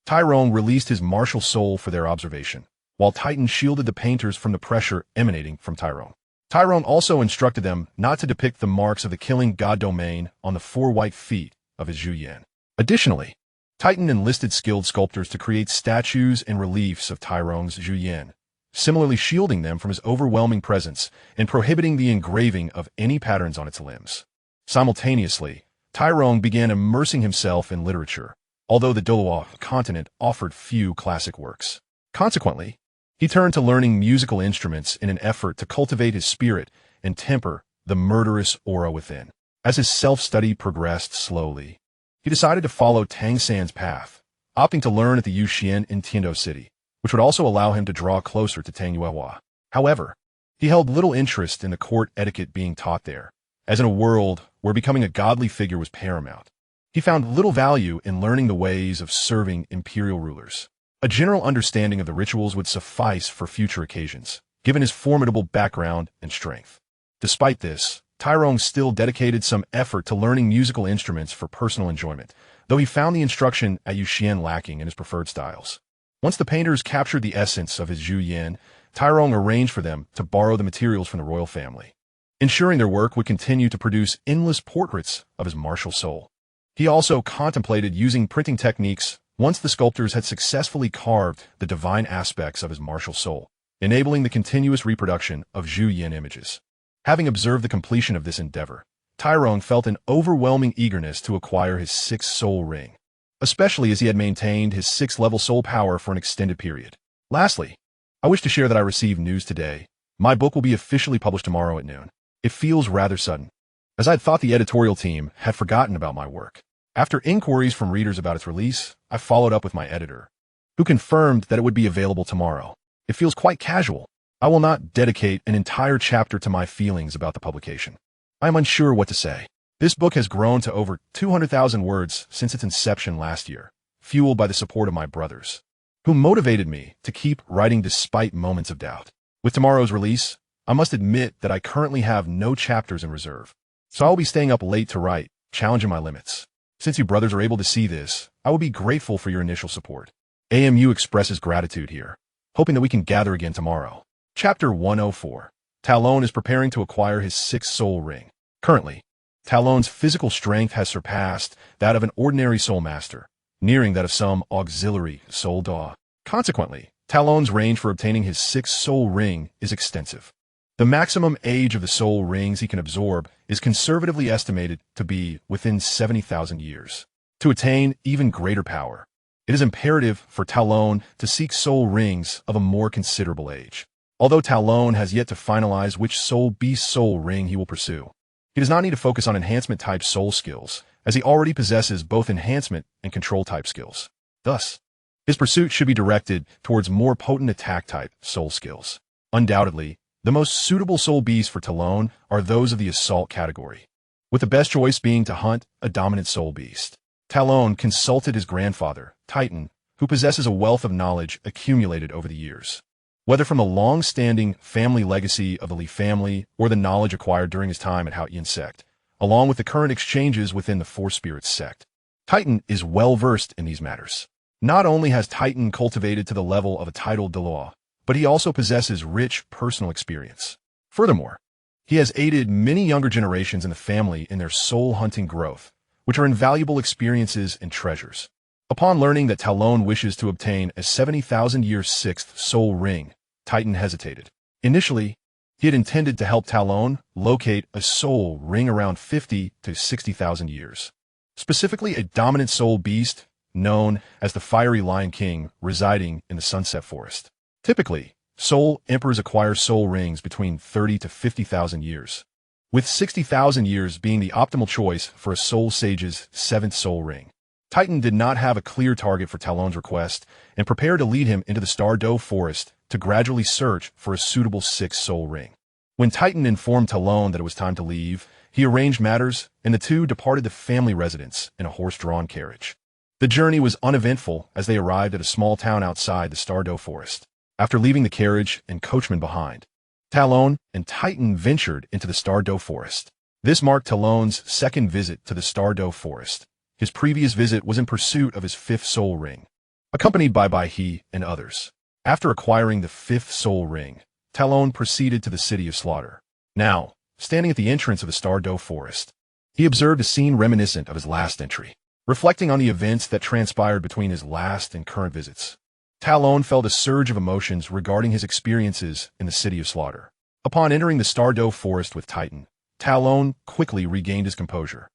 Tyrone released his martial soul for their observation, while Titan shielded the painters from the pressure emanating from Tyrone. Tyrone also instructed them not to depict the marks of the killing god domain on the 4 white feet of his Zhu Yan. Additionally, Titan enlisted skilled sculptors to create statues and reliefs of Tyrone's Zhu Yan, similarly shielding them from his overwhelming presence and prohibiting the engraving of any patterns on its limbs. Simultaneously, Tyrone began immersing himself in literature, although the Douluo continent offered few classic works. Consequently, he turned to learning musical instruments in an effort to cultivate his spirit and temper the murderous aura within. As his self-study progressed slowly, he decided to follow Tang San's path, opting to learn at the Yuxian in Tiando City, which would also allow him to draw closer to Tang Yuehua. However, he held little interest in the court etiquette being taught there, as in a world where becoming a godly figure was paramount. He found little value in learning the ways of serving imperial rulers. A general understanding of the rituals would suffice for future occasions, given his formidable background and strength. Despite this, Tyrone still dedicated some effort to learning musical instruments for personal enjoyment, though he found the instruction at Yuxian lacking in his preferred styles. Once the painters captured the essence of his Zhu Yan, Tyrone arranged for them to borrow the materials from the royal family, ensuring their work would continue to produce endless portraits of his martial soul. He also contemplated using printing techniques once the sculptors had successfully carved the divine aspects of his martial soul, enabling the continuous reproduction of Zhu Yan images. Having observed the completion of this endeavor, Tyrone felt an overwhelming eagerness to acquire his 6th soul ring, especially as he had maintained his 6th level soul power for an extended period. Lastly, I wish to share that I received news today. My book will be officially published tomorrow at noon. It feels rather sudden, as I had thought the editorial team had forgotten about my work. After inquiries from readers about its release, I followed up with my editor, who confirmed that it would be available tomorrow. It feels quite casual. I will not dedicate an entire chapter to my feelings about the publication. I am unsure what to say. This book has grown to over 200,000 words since its inception last year, fueled by the support of my brothers, who motivated me to keep writing despite moments of doubt. With tomorrow's release, I must admit that I currently have no chapters in reserve, so I will be staying up late to write, challenging my limits. Since you brothers are able to see this, I will be grateful for your initial support. AMU expresses gratitude here, hoping that we can gather again tomorrow. Chapter 104. Talon is preparing to acquire his 6th soul ring. Currently, Talon's physical strength has surpassed that of an ordinary soul master, nearing that of some auxiliary soul daw. Consequently, Talon's range for obtaining his 6th soul ring is extensive. The maximum age of the soul rings he can absorb is conservatively estimated to be within 70,000 years. To attain even greater power, it is imperative for Talon to seek soul rings of a more considerable age. Although Talon has yet to finalize which soul beast soul ring he will pursue, he does not need to focus on enhancement-type soul skills, as he already possesses both enhancement and control-type skills. Thus, his pursuit should be directed towards more potent attack-type soul skills. Undoubtedly, the most suitable soul beasts for Talon are those of the assault category, with the best choice being to hunt a dominant soul beast. Talon consulted his grandfather, Titan, who possesses a wealth of knowledge accumulated over the years. Whether from the long-standing family legacy of the Li family or the knowledge acquired during his time at Haotian sect, along with the current exchanges within the Four Spirits sect, Titan is well-versed in these matters. Not only has Titan cultivated to the level of a titled Douluo, but he also possesses rich personal experience. Furthermore, he has aided many younger generations in the family in their soul-hunting growth, which are invaluable experiences and treasures. Upon learning that Talon wishes to obtain a 70,000-year 6th soul ring, Titan hesitated. Initially, he had intended to help Talon locate a soul ring around 50 to 60,000 years, specifically a dominant soul beast known as the Fiery Lion King residing in the Sunset Forest. Typically, soul emperors acquire soul rings between 30 to 50,000 years, with 60,000 years being the optimal choice for a soul sage's 7th soul ring. Titan did not have a clear target for Talon's request and prepared to lead him into the Star Doe Forest to gradually search for a suitable 6th soul ring. When Titan informed Talon that it was time to leave, he arranged matters, and the two departed the family residence in a horse-drawn carriage. The journey was uneventful as they arrived at a small town outside the Douluo forest. After leaving the carriage and coachman behind, Talon and Titan ventured into the Douluo forest. This marked Talon's second visit to the Douluo forest. His previous visit was in pursuit of his fifth soul ring, accompanied by he and others. After acquiring the fifth soul ring, Talon proceeded to the city of Slaughter. Now, standing at the entrance of the Douluo forest, he observed a scene reminiscent of his last entry. Reflecting on the events that transpired between his last and current visits, Talon felt a surge of emotions regarding his experiences in the city of Slaughter. Upon entering the Douluo forest with Titan, Talon quickly regained his composure,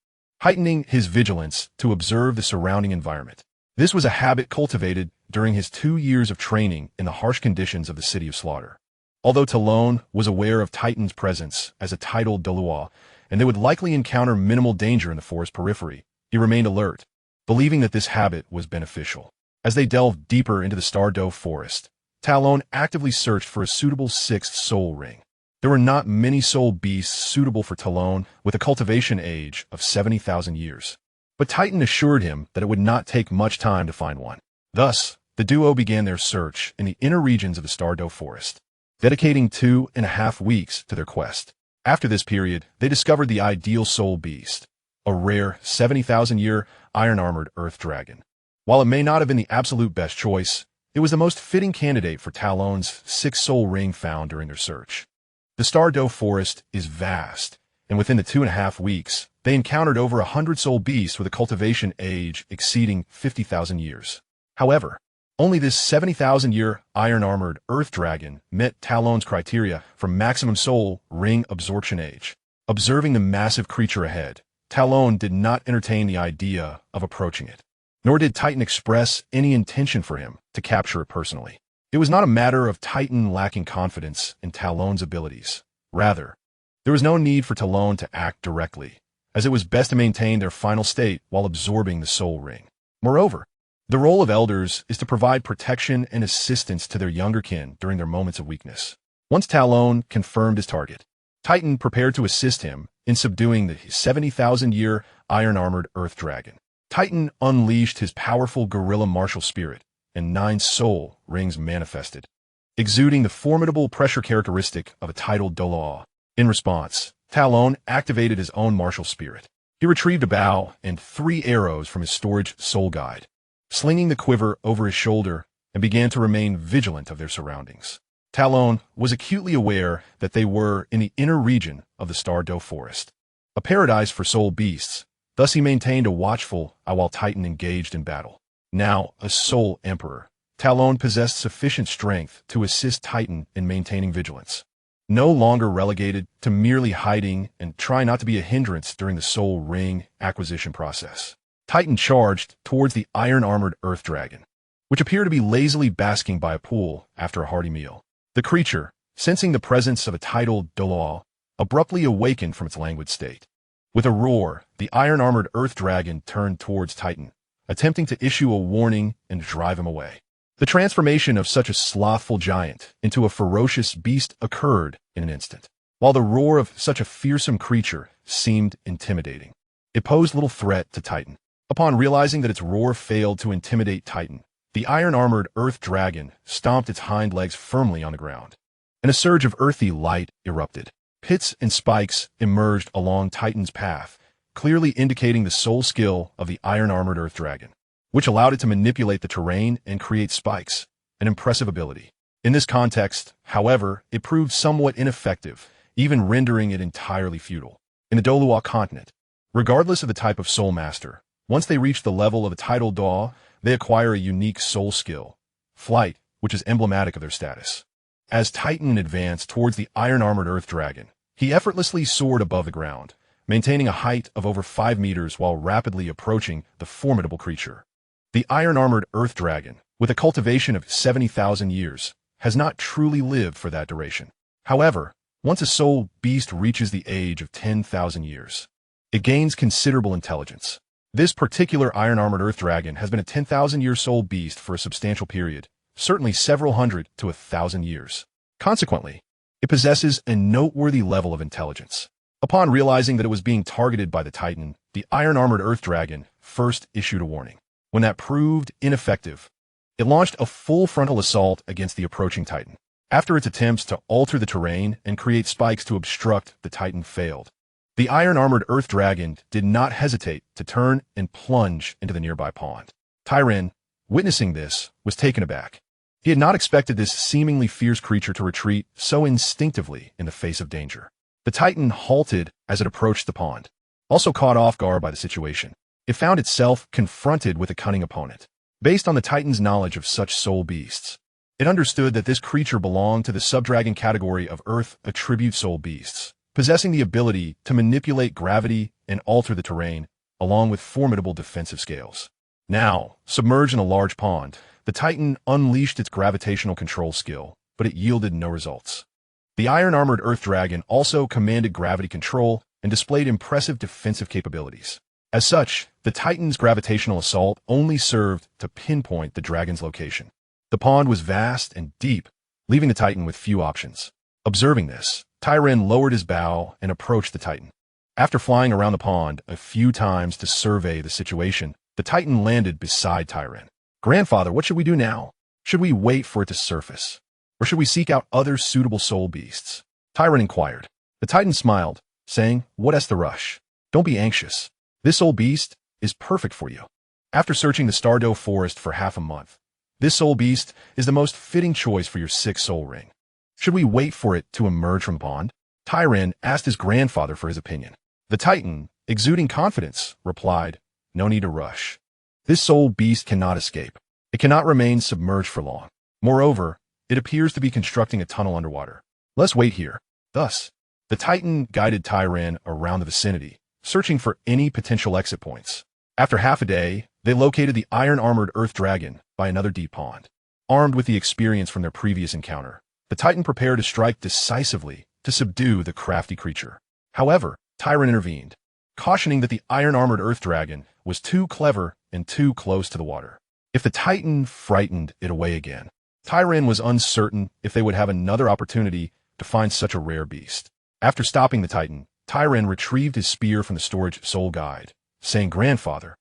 heightening his vigilance to observe the surrounding environment. This was a habit cultivated during his 2 years of training in the harsh conditions of the city of Slaughter. Although Talon was aware of Titan's presence as a titled Douluo, and they would likely encounter minimal danger in the forest periphery, he remained alert, believing that this habit was beneficial. As they delved deeper into the Douluo forest, Talon actively searched for a suitable sixth soul ring. There were not many soul beasts suitable for Talon with a cultivation age of 70,000 years. But Titan assured him that it would not take much time to find one. Thus, the duo began their search in the inner regions of the Douluo forest, dedicating 2.5 weeks to their quest. After this period, they discovered the ideal soul beast, a rare 70,000-year iron-armored earth dragon. While it may not have been the absolute best choice, it was the most fitting candidate for Talon's sixth soul ring found during their search. The Douluo forest is vast, and within the 2.5 weeks, they encountered over 100 soul beasts with a cultivation age exceeding 50,000 years. However, only this 70,000-year iron-armored earth dragon met Talon's criteria for maximum soul ring absorption age. Observing the massive creature ahead, Talon did not entertain the idea of approaching it, nor did Titan express any intention for him to capture it personally. It was not a matter of Titan lacking confidence in Talon's abilities. Rather, there was no need for Talon to act directly, as it was best to maintain their final state while absorbing the soul ring. Moreover, the role of elders is to provide protection and assistance to their younger kin during their moments of weakness. Once Talon confirmed his target, Titan prepared to assist him in subduing the 70,000-year iron-armored earth dragon. Titan unleashed his powerful guerrilla martial spirit, and 9 soul rings manifested, exuding the formidable pressure characteristic of a titled Douluo. In response, Talon activated his own martial spirit. He retrieved a bow and 3 arrows from his storage soul guide, slinging the quiver over his shoulder, and began to remain vigilant of their surroundings. Talon was acutely aware that they were in the inner region of the Douluo forest, a paradise for soul beasts. Thus he maintained a watchful eye while Titan engaged in battle. Now a soul emperor, Talon possessed sufficient strength to assist Titan in maintaining vigilance. No longer relegated to merely hiding and trying not to be a hindrance during the soul ring acquisition process, Titan charged towards the iron-armored earth dragon, which appeared to be lazily basking by a pool after a hearty meal. The creature, sensing the presence of a titled Douluo, abruptly awakened from its languid state. With a roar, the iron-armored earth dragon turned towards Titan, attempting to issue a warning and drive him away. The transformation of such a slothful giant into a ferocious beast occurred in an instant. While the roar of such a fearsome creature seemed intimidating, it posed little threat to Titan. Upon realizing that its roar failed to intimidate Titan, the iron-armored earth dragon stomped its hind legs firmly on the ground, and a surge of earthy light erupted. Pits and spikes emerged along Titan's path, clearly indicating the soul skill of the iron-armored earth dragon, which allowed it to manipulate the terrain and create spikes, an impressive ability. In this context, however, it proved somewhat ineffective, even rendering it entirely futile. In the Douluo continent, regardless of the type of soul master, once they reach the level of a titled Douluo, they acquire a unique soul skill, flight, which is emblematic of their status. As Titan advanced towards the iron-armored earth dragon, he effortlessly soared above the ground, maintaining a height of over 5 meters while rapidly approaching the formidable creature. The iron-armored earth dragon, with a cultivation of 70,000 years, has not truly lived for that duration. However, once a soul beast reaches the age of 10,000 years, it gains considerable intelligence. This particular iron-armored earth dragon has been a 10,000-year soul beast for a substantial period, certainly several hundred to 1,000 years. Consequently, It possesses a noteworthy level of intelligence. Upon realizing that it was being targeted by the Titan, the iron-armored Earth Dragon first issued a warning. When that proved ineffective, it launched a full frontal assault against the approaching Titan. After its attempts to alter the terrain and create spikes to obstruct, the Titan failed. The iron-armored Earth Dragon did not hesitate to turn and plunge into the nearby pond. Tyran, witnessing this, was taken aback. He had not expected this seemingly fierce creature to retreat so instinctively in the face of danger. The Titan halted as it approached the pond. Also caught off guard by the situation, it found itself confronted with a cunning opponent. Based on the Titan's knowledge of such soul beasts, it understood that this creature belonged to the subdragon category of Earth attribute soul beasts, possessing the ability to manipulate gravity and alter the terrain, along with formidable defensive scales. Now, submerged in a large pond, the Titan unleashed its gravitational control skill, but it yielded no results. The iron-armored Earth Dragon also commanded gravity control and displayed impressive defensive capabilities. As such, the Titan's gravitational assault only served to pinpoint the dragon's location. The pond was vast and deep, leaving the Titan with few options. Observing this, Tyran lowered his bow and approached the Titan. After flying around the pond a few times to survey the situation, the Titan landed beside Tyran. "Grandfather, what should we do now? Should we wait for it to surface? Or should we seek out other suitable soul beasts?" Tyran inquired. The Titan smiled, saying, "What's the rush? Don't be anxious. This soul beast is perfect for you." After searching the Stardow forest for half a month, this soul beast is the most fitting choice for your 6th soul ring. Should we wait for it to emerge from the pond? Tyran asked his grandfather for his opinion. The Titan, exuding confidence, replied, "No need to rush. This soul beast cannot escape. It cannot remain submerged for long. Moreover, it appears to be constructing a tunnel underwater. Let's wait here." Thus, the Titan guided Tyran around the vicinity, searching for any potential exit points. After half a day, they located the iron-armored Earth Dragon by another deep pond. Armed with the experience from their previous encounter, the Titan prepared to strike decisively to subdue the crafty creature. However, Tyran intervened, cautioning that the iron-armored Earth Dragon was too clever and too close to the water. If the Titan frightened it away again, Tyran was uncertain if they would have another opportunity to find such a rare beast. After stopping the Titan, Tyran retrieved his spear from the storage soul guide, saying, "Grandfather,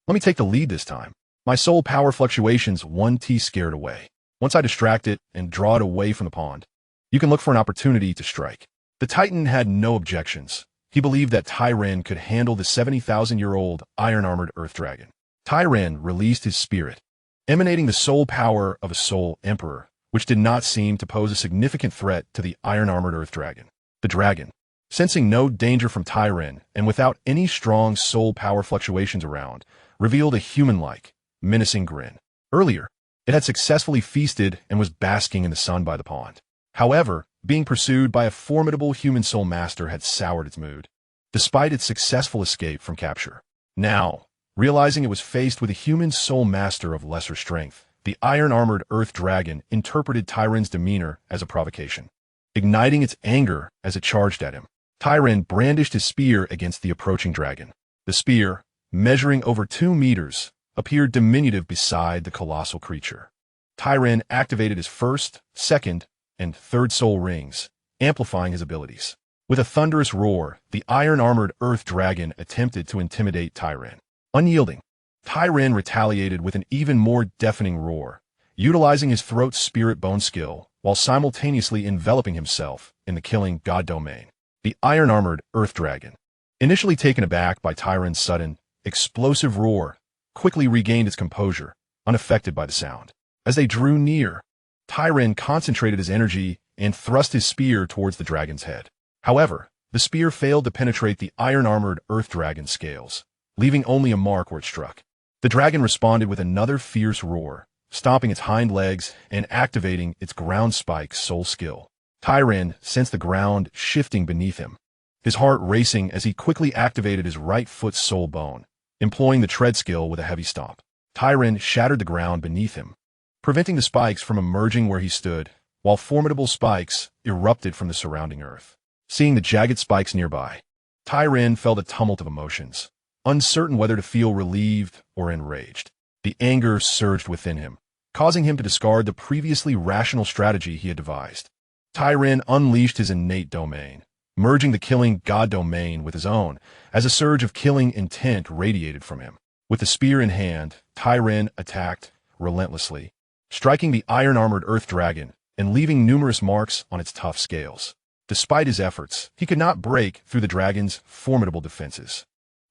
let me take the lead this time. My soul power fluctuations 1T scared away. Once I distract it and draw it away from the pond, you can look for an opportunity to strike." The Titan had no objections. He believed that Tyran could handle the 70,000-year-old iron-armored Earth Dragon. Tyran released his spirit, emanating the soul power of a soul emperor, which did not seem to pose a significant threat to the iron-armored Earth Dragon. The dragon, sensing no danger from Tyran and without any strong soul power fluctuations around, revealed a human-like, menacing grin. Earlier, it had successfully feasted and was basking in the sun by the pond. However, being pursued by a formidable human soul master had soured its mood, despite its successful escape from capture. Now, realizing it was faced with a human soul master of lesser strength, the iron-armored Earth Dragon interpreted Tyran's demeanor as a provocation. Igniting its anger as it charged at him, Tyran brandished his spear against the approaching dragon. The spear, measuring over 2 meters, appeared diminutive beside the colossal creature. Tyran activated his 1st, 2nd, and 3rd soul rings, amplifying his abilities. With a thunderous roar, the iron-armored Earth Dragon attempted to intimidate Tyran. Unyielding, Tyran retaliated with an even more deafening roar, utilizing his throat spirit bone skill while simultaneously enveloping himself in the killing god domain. The iron-armored Earth Dragon, initially taken aback by Tyran's sudden, explosive roar, quickly regained its composure, unaffected by the sound. As they drew near, Tyran concentrated his energy and thrust his spear towards the dragon's head. However, the spear failed to penetrate the iron-armored Earth Dragon's scales, leaving only a mark where it struck. The dragon responded with another fierce roar, stomping its hind legs and activating its ground spike soul skill. Tyran sensed the ground shifting beneath him, his heart racing as he quickly activated his right foot soul bone, employing the tread skill with a heavy stomp. Tyran shattered the ground beneath him, preventing the spikes from emerging where he stood, while formidable spikes erupted from the surrounding earth. Seeing the jagged spikes nearby, Tyran felt a tumult of emotions, uncertain whether to feel relieved or enraged. The anger surged within him, causing him to discard the previously rational strategy he had devised. Tai Ren unleashed his innate domain, merging the killing god domain with his own, as a surge of killing intent radiated from him. With the spear in hand, Tai Ren attacked relentlessly, striking the iron-armored earth dragon and leaving numerous marks on its tough scales. Despite his efforts, he could not break through the dragon's formidable defenses.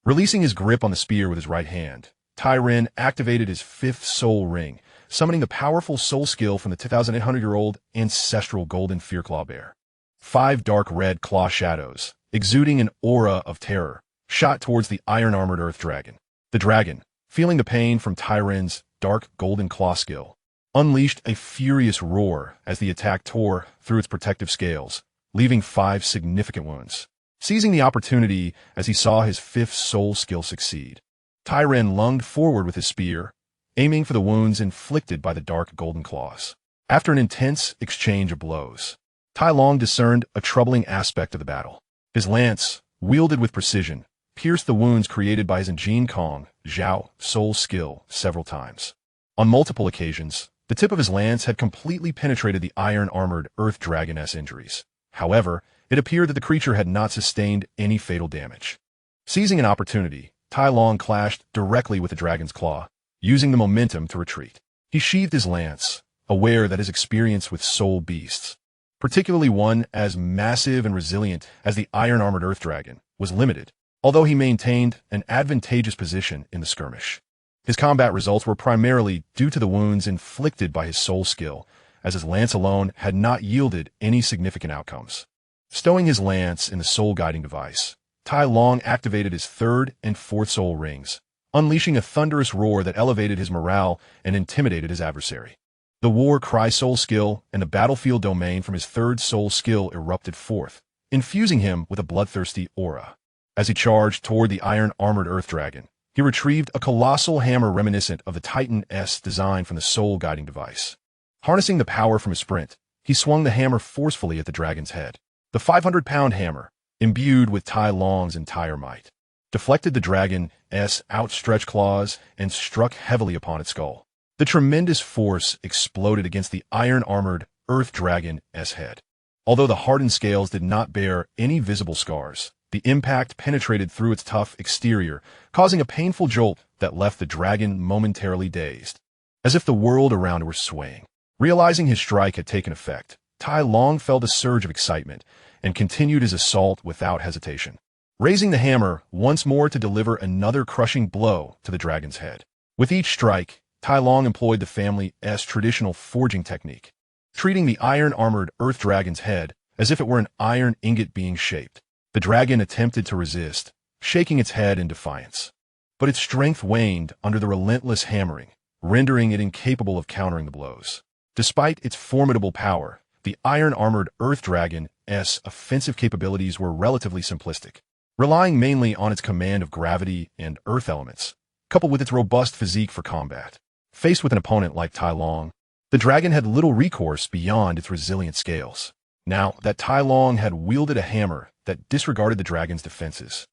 Releasing his grip on the spear with his right hand, Tai Ren activated his fifth soul ring, summoning the powerful soul skill from the 2,800-year-old ancestral golden fearclaw bear. 5 dark red claw shadows, exuding an aura of terror, shot towards the iron-armored earth dragon. The dragon, feeling the pain from Tai Ren's dark golden claw skill, unleashed a furious roar as the attack tore through its protective scales, leaving 5 significant wounds. Seizing the opportunity as he saw his fifth soul skill succeed, Tai Ren lunged forward with his spear, aiming for the wounds inflicted by the dark golden claws. After an intense exchange of blows, Tai Long discerned a troubling aspect of the battle. His lance, wielded with precision, pierced the wounds created by his Jin Kong Zhao soul skill several times. On multiple occasions, the tip of his lance had completely penetrated the iron-armored earth dragon's injuries. However, it appeared that the creature had not sustained any fatal damage. Seizing an opportunity, Tai Long clashed directly with the dragon's claw, using the momentum to retreat. He sheathed his lance, aware that his experience with soul beasts, particularly one as massive and resilient as the iron-armored earth dragon, was limited, although he maintained an advantageous position in the skirmish. His combat results were primarily due to the wounds inflicted by his soul skill, as his lance alone had not yielded any significant outcomes. Stowing his lance in the soul guiding device, Tai Long activated his third and fourth soul rings, unleashing a thunderous roar that elevated his morale and intimidated his adversary. The war cry soul skill and the battlefield domain from his third soul skill erupted forth, infusing him with a bloodthirsty aura. As he charged toward the iron-armored earth dragon, he retrieved a colossal hammer reminiscent of the TitanIs design from the soul guiding device. Harnessing the power from his sprint, he swung the hammer forcefully at the dragon's head. The 500-pound hammer, imbued with Tai Long's entire might, deflected the dragon's outstretched claws and struck heavily upon its skull. The tremendous force exploded against the iron-armored earth dragon's head. Although the hardened scales did not bear any visible scars, the impact penetrated through its tough exterior, causing a painful jolt that left the dragon momentarily dazed, as if the world around it were swaying. Realizing his strike had taken effect, Tai Long felt a surge of excitement and continued his assault without hesitation, raising the hammer once more to deliver another crushing blow to the dragon's head. With each strike, Tai Long employed the family's traditional forging technique, treating the iron-armored earth dragon's head as if it were an iron ingot being shaped. The dragon attempted to resist, shaking its head in defiance, but its strength waned under the relentless hammering, rendering it incapable of countering the blows. Despite its formidable power, the iron-armored earth dragon's offensive capabilities were relatively simplistic, relying mainly on its command of gravity and earth elements, coupled with its robust physique for combat. Faced with an opponent like Tai Long, the dragon had little recourse beyond its resilient scales. Now that Tai Long had wielded a hammer that disregarded the dragon's defenses,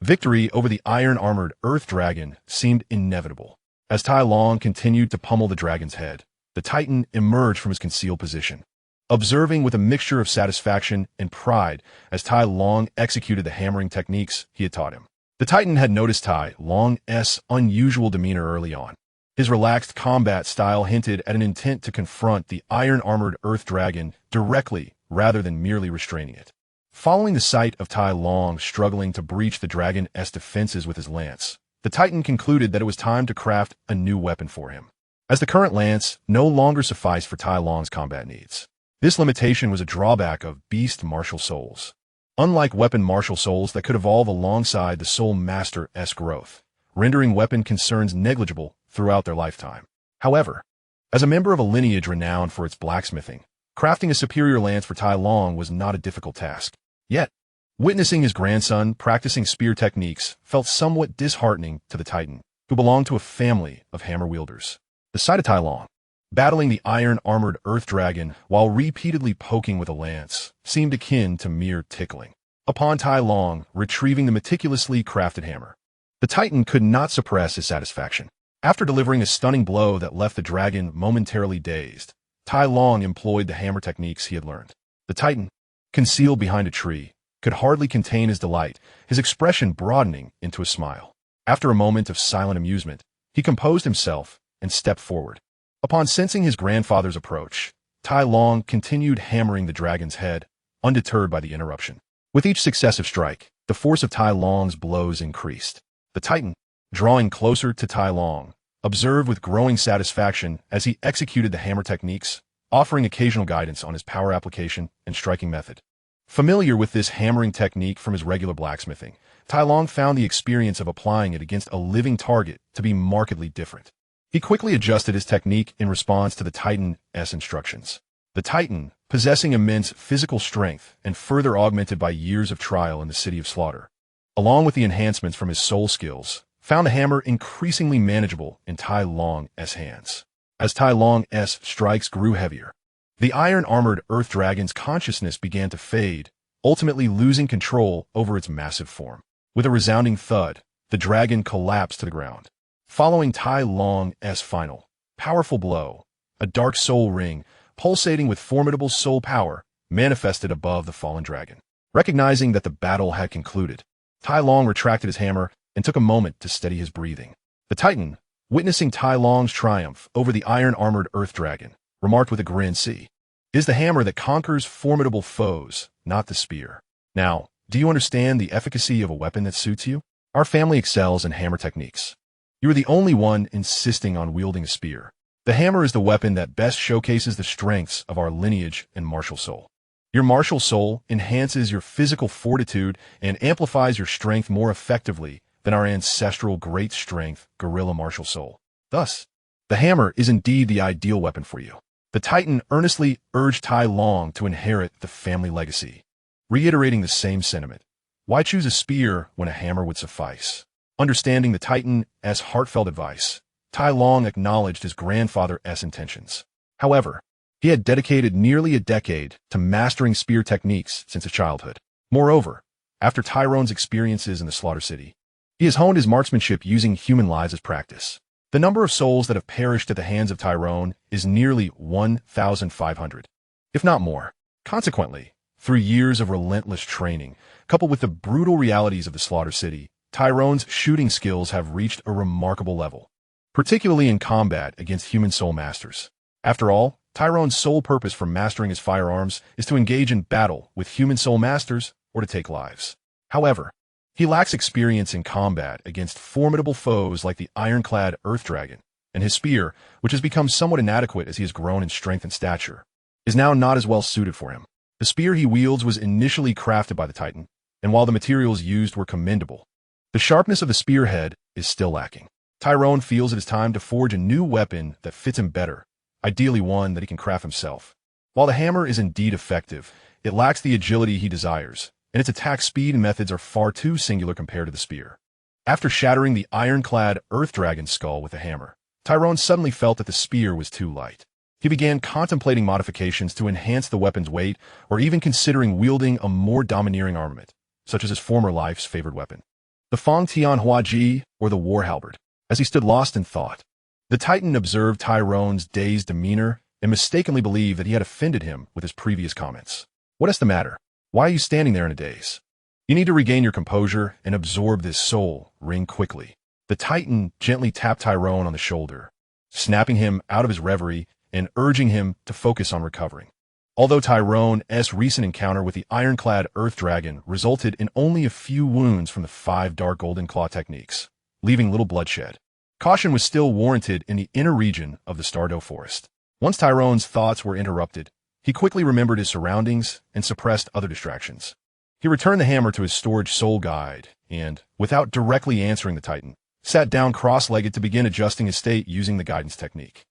victory over the iron-armored earth dragon seemed inevitable. As Tai Long continued to pummel the dragon's head, the Titan emerged from his concealed position, observing with a mixture of satisfaction and pride as Tai Long executed the hammering techniques he had taught him. The Titan had noticed Tai Long's unusual demeanor early on. His relaxed combat style hinted at an intent to confront the iron-armored earth dragon directly rather than merely restraining it. Following the sight of Tai Long struggling to breach the dragon's defenses with his lance, the Titan concluded that it was time to craft a new weapon for him, as the current lance no longer sufficed for Tai Long's combat needs. This limitation was a drawback of beast martial souls. Unlike weapon martial souls that could evolve alongside the soul master's growth, rendering weapon concerns negligible throughout their lifetime. However, as a member of a lineage renowned for its blacksmithing, crafting a superior lance for Tai Long was not a difficult task. Yet, witnessing his grandson practicing spear techniques felt somewhat disheartening to the Titan, who belonged to a family of hammer wielders. The sight of Tai Long battling the iron-armored earth dragon while repeatedly poking with a lance seemed akin to mere tickling. Upon Tai Long retrieving the meticulously crafted hammer, the Titan could not suppress his satisfaction. After delivering a stunning blow that left the dragon momentarily dazed, Tai Long employed the hammer techniques he had learned. The Titan, concealed behind a tree, could hardly contain his delight, his expression broadening into a smile. After a moment of silent amusement, he composed himself and stepped forward. Upon sensing his grandfather's approach, Tai Long continued hammering the dragon's head, undeterred by the interruption. With each successive strike, the force of Tai Long's blows increased. The Titan, drawing closer to Tai Long, observed with growing satisfaction as he executed the hammer techniques, offering occasional guidance on his power application and striking method. Familiar with this hammering technique from his regular blacksmithing, Tai Long found the experience of applying it against a living target to be markedly different. He quickly adjusted his technique in response to the TitanIs instructions. The Titan, possessing immense physical strength and further augmented by years of trial in the city of slaughter, along with the enhancements from his soul skills, found the hammer increasingly manageable in Tai Long's hands. As Tai Long's strikes grew heavier, the iron-armored earth dragon's consciousness began to fade, ultimately losing control over its massive form. With a resounding thud, the dragon collapsed to the ground. Following Tai Long's final, powerful blow, a dark soul ring, pulsating with formidable soul power, manifested above the fallen dragon. Recognizing that the battle had concluded, Tai Long retracted his hammer and took a moment to steady his breathing. The Titan, witnessing Tai Long's triumph over the iron-armored earth dragon, remarked with a grin, "See, it is the hammer that conquers formidable foes, not the spear. Now, do you understand the efficacy of a weapon that suits you? Our family excels in hammer techniques. You are the only one insisting on wielding a spear. The hammer is the weapon that best showcases the strengths of our lineage and martial soul. Your martial soul enhances your physical fortitude and amplifies your strength more effectively than our ancestral great strength guerrilla martial soul. Thus, the hammer is indeed the ideal weapon for you." The Titan earnestly urged Tai Long to inherit the family legacy, reiterating the same sentiment. Why choose a spear when a hammer would suffice? Understanding the Titan's heartfelt advice, Tai Long acknowledged his grandfather's intentions. However, he had dedicated nearly a decade to mastering spear techniques since his childhood. Moreover, after Tyrone's experiences in the Slaughter City, he has honed his marksmanship using human lives as practice. The number of souls that have perished at the hands of Tyrone is nearly 1,500, if not more. Consequently, through years of relentless training, coupled with the brutal realities of the Slaughter City, Tyrone's shooting skills have reached a remarkable level, particularly in combat against human soul masters. After all, Tyrone's sole purpose for mastering his firearms is to engage in battle with human soul masters or to take lives. However, he lacks experience in combat against formidable foes like the ironclad Earth Dragon, and his spear, which has become somewhat inadequate as he has grown in strength and stature, is now not as well suited for him. The spear he wields was initially crafted by the Titan, and while the materials used were commendable, the sharpness of the spearhead is still lacking. Tyrone feels it is time to forge a new weapon that fits him better, ideally one that he can craft himself. While the hammer is indeed effective, it lacks the agility he desires, and its attack speed and methods are far too singular compared to the spear. After shattering the ironclad Earth Dragon's skull with the hammer, Tyrone suddenly felt that the spear was too light. He began contemplating modifications to enhance the weapon's weight, or even considering wielding a more domineering armament, such as his former life's favored weapon, the Fang Tian Hua Ji, or the war halberd. As he stood lost in thought, the Titan observed Tyrone's dazed demeanor and mistakenly believed that he had offended him with his previous comments. "What is the matter? Why are you standing there in a daze? You need to regain your composure and absorb this soul ring quickly." The Titan gently tapped Tyrone on the shoulder, snapping him out of his reverie and urging him to focus on recovering. Although Tyrone's recent encounter with the ironclad Earth Dragon resulted in only a few wounds from the 5 dark golden claw techniques, leaving little bloodshed, caution was still warranted in the inner region of the Stardow Forest. Once Tyrone's thoughts were interrupted, he quickly remembered his surroundings and suppressed other distractions. He returned the hammer to his storage soul guide and, without directly answering the Titan, sat down cross-legged to begin adjusting his state using the guidance technique.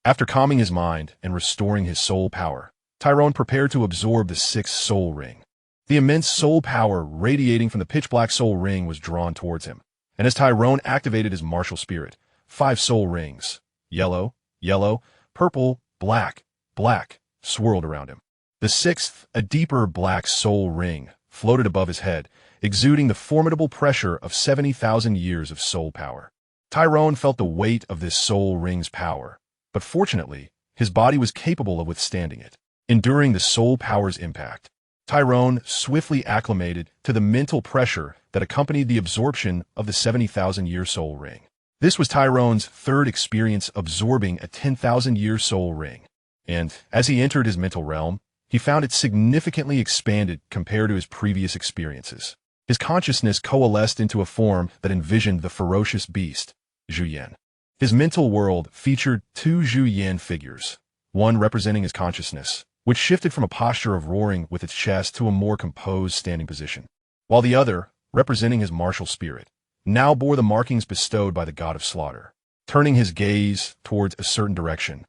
After calming his mind and restoring his soul power, Tyrone prepared to absorb the 6th soul ring. The immense soul power radiating from the pitch-black soul ring was drawn towards him, and as Tyrone activated his martial spirit, 5 soul rings, yellow, yellow, purple, black, black, swirled around him. The 6th, a deeper black soul ring, floated above his head, exuding the formidable pressure of 70,000 years of soul power. Tyrone felt the weight of this soul ring's power, but fortunately, his body was capable of withstanding it. enduring the soul power's impact. Tyrone swiftly acclimated to the mental pressure that accompanied the absorption of the 70,000-year soul ring. This was Tyrone's third experience absorbing a 10,000-year soul ring, and as he entered his mental realm, he found it significantly expanded compared to his previous experiences. His consciousness coalesced into a form that envisioned the ferocious beast, Zhu Yan. His mental world featured two Zhu Yan figures, one representing his consciousness, which shifted from a posture of roaring with its chest to a more composed standing position, while the other, representing his martial spirit, now bore the markings bestowed by the god of slaughter. Turning his gaze towards a certain direction,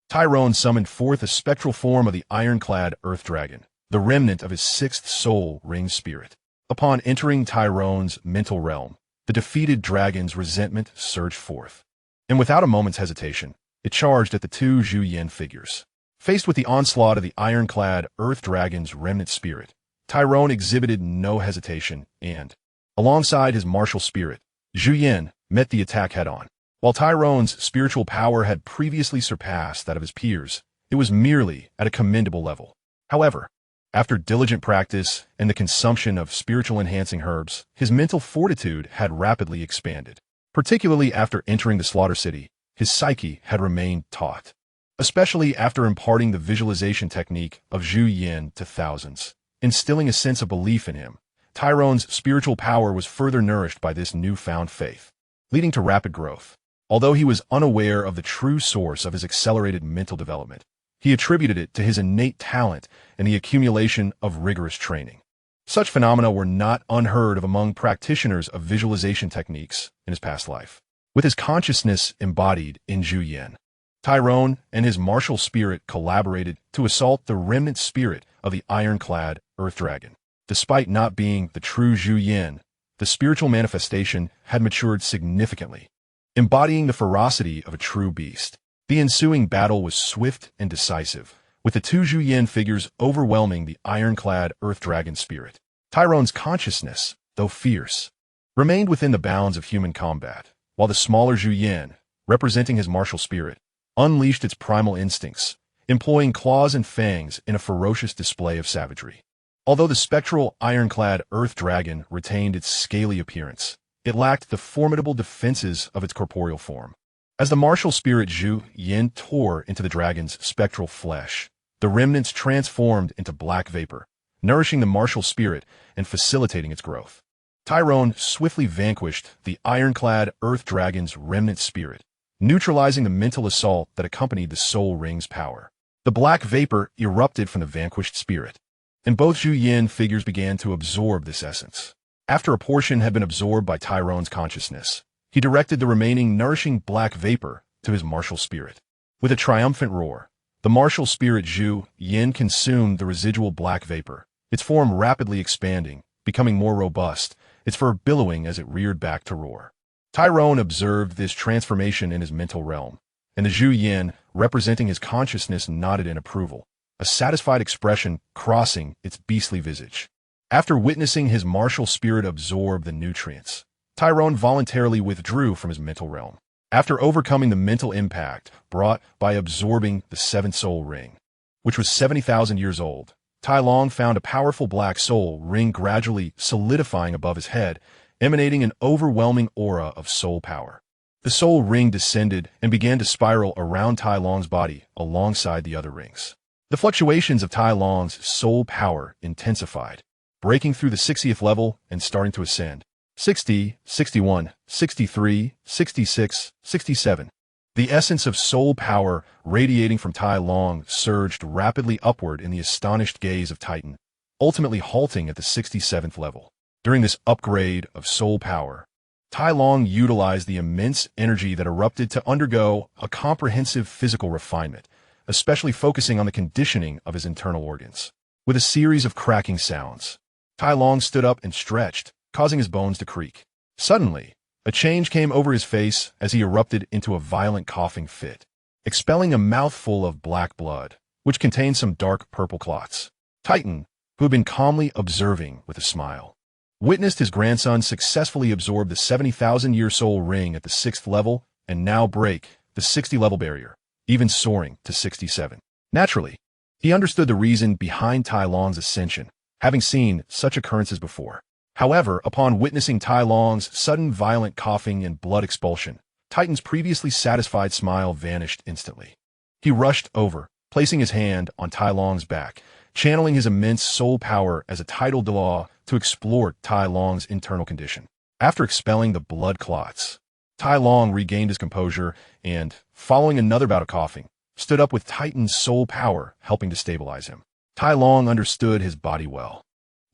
Tyrone summoned forth a spectral form of the ironclad Earth Dragon, the remnant of his sixth soul ring spirit. Upon entering Tyrone's mental realm, the defeated dragon's resentment surged forth, and without a moment's hesitation, it charged at the two Zhu Yan figures. Faced with the onslaught of the ironclad Earth Dragon's remnant spirit, Tyrone exhibited no hesitation and, alongside his martial spirit, Zhu Yan met the attack head-on. While Tyrone's spiritual power had previously surpassed that of his peers, it was merely at a commendable level. However, after diligent practice and the consumption of spiritual-enhancing herbs, his mental fortitude had rapidly expanded. Particularly after entering the Slaughter City, his psyche had remained taut, especially after imparting the visualization technique of Zhu Yan to thousands, instilling a sense of belief in him. Tyrone's spiritual power was further nourished by this newfound faith, leading to rapid growth. Although he was unaware of the true source of his accelerated mental development, he attributed it to his innate talent and the accumulation of rigorous training. Such phenomena were not unheard of among practitioners of visualization techniques in his past life. With his consciousness embodied in Zhu Yan, Tyrone and his martial spirit collaborated to assault the remnant spirit of the ironclad Earth Dragon. Despite not being the true Zhu Yan, the spiritual manifestation had matured significantly, embodying the ferocity of a true beast. The ensuing battle was swift and decisive, with the two Zhu Yan figures overwhelming the ironclad Earth Dragon spirit. Tyrone's consciousness, though fierce, remained within the bounds of human combat, while the smaller Zhu Yan, representing his martial spirit, unleashed its primal instincts, employing claws and fangs in a ferocious display of savagery. Although the spectral ironclad Earth Dragon retained its scaly appearance, it lacked the formidable defenses of its corporeal form. As the martial spirit Zhu Yan tore into the dragon's spectral flesh, the remnants transformed into black vapor, nourishing the martial spirit and facilitating its growth. Tyrone swiftly vanquished the ironclad Earth Dragon's remnant spirit, neutralizing the mental assault that accompanied the soul ring's power. The black vapor erupted from the vanquished spirit, and both Zhu Yan figures began to absorb this essence. After a portion had been absorbed by Tyrone's consciousness, he directed the remaining nourishing black vapor to his martial spirit. With a triumphant roar, the martial spirit Zhu Yan consumed the residual black vapor, its form rapidly expanding, becoming more robust, its fur billowing as it reared back to roar. Tyrone observed this transformation in his mental realm, and the Zhu Yan, representing his consciousness, nodded in approval, a satisfied expression crossing its beastly visage. After witnessing his martial spirit absorb the nutrients, Tyrone voluntarily withdrew from his mental realm. After overcoming the mental impact brought by absorbing the seventh soul ring, which was 70,000 years old, Tai Long found a powerful black soul ring gradually solidifying above his head, emanating an overwhelming aura of soul power. The soul ring descended and began to spiral around Tai Long's body alongside the other rings. The fluctuations of Tai Long's soul power intensified, breaking through the 60th level and starting to ascend. 60, 61, 63, 66, 67. The essence of soul power radiating from Tai Long surged rapidly upward in the astonished gaze of Titan, ultimately halting at the 67th level. During this upgrade of soul power, Tai Long utilized the immense energy that erupted to undergo a comprehensive physical refinement, especially focusing on the conditioning of his internal organs. With a series of cracking sounds, Tai Long stood up and stretched, causing his bones to creak. Suddenly, a change came over his face as he erupted into a violent coughing fit, expelling a mouthful of black blood, which contained some dark purple clots. Titan, who had been calmly observing with a smile, witnessed his grandson successfully absorb the 70,000-year soul ring at the 6th level and now break the 60-level barrier, even soaring to 67. Naturally, He understood the reason behind Tai Long's ascension, having seen such occurrences before. However, upon witnessing Tai Long's sudden violent coughing and blood expulsion, Titan's previously satisfied smile vanished instantly. He rushed over, placing his hand on Tai Long's back, channeling his immense soul power as a tidal Dalu to explore Tai Long's internal condition. After expelling the blood clots, Tai Long regained his composure and, following another bout of coughing, stood up with Titan's soul power helping to stabilize him. Tai Long understood his body well.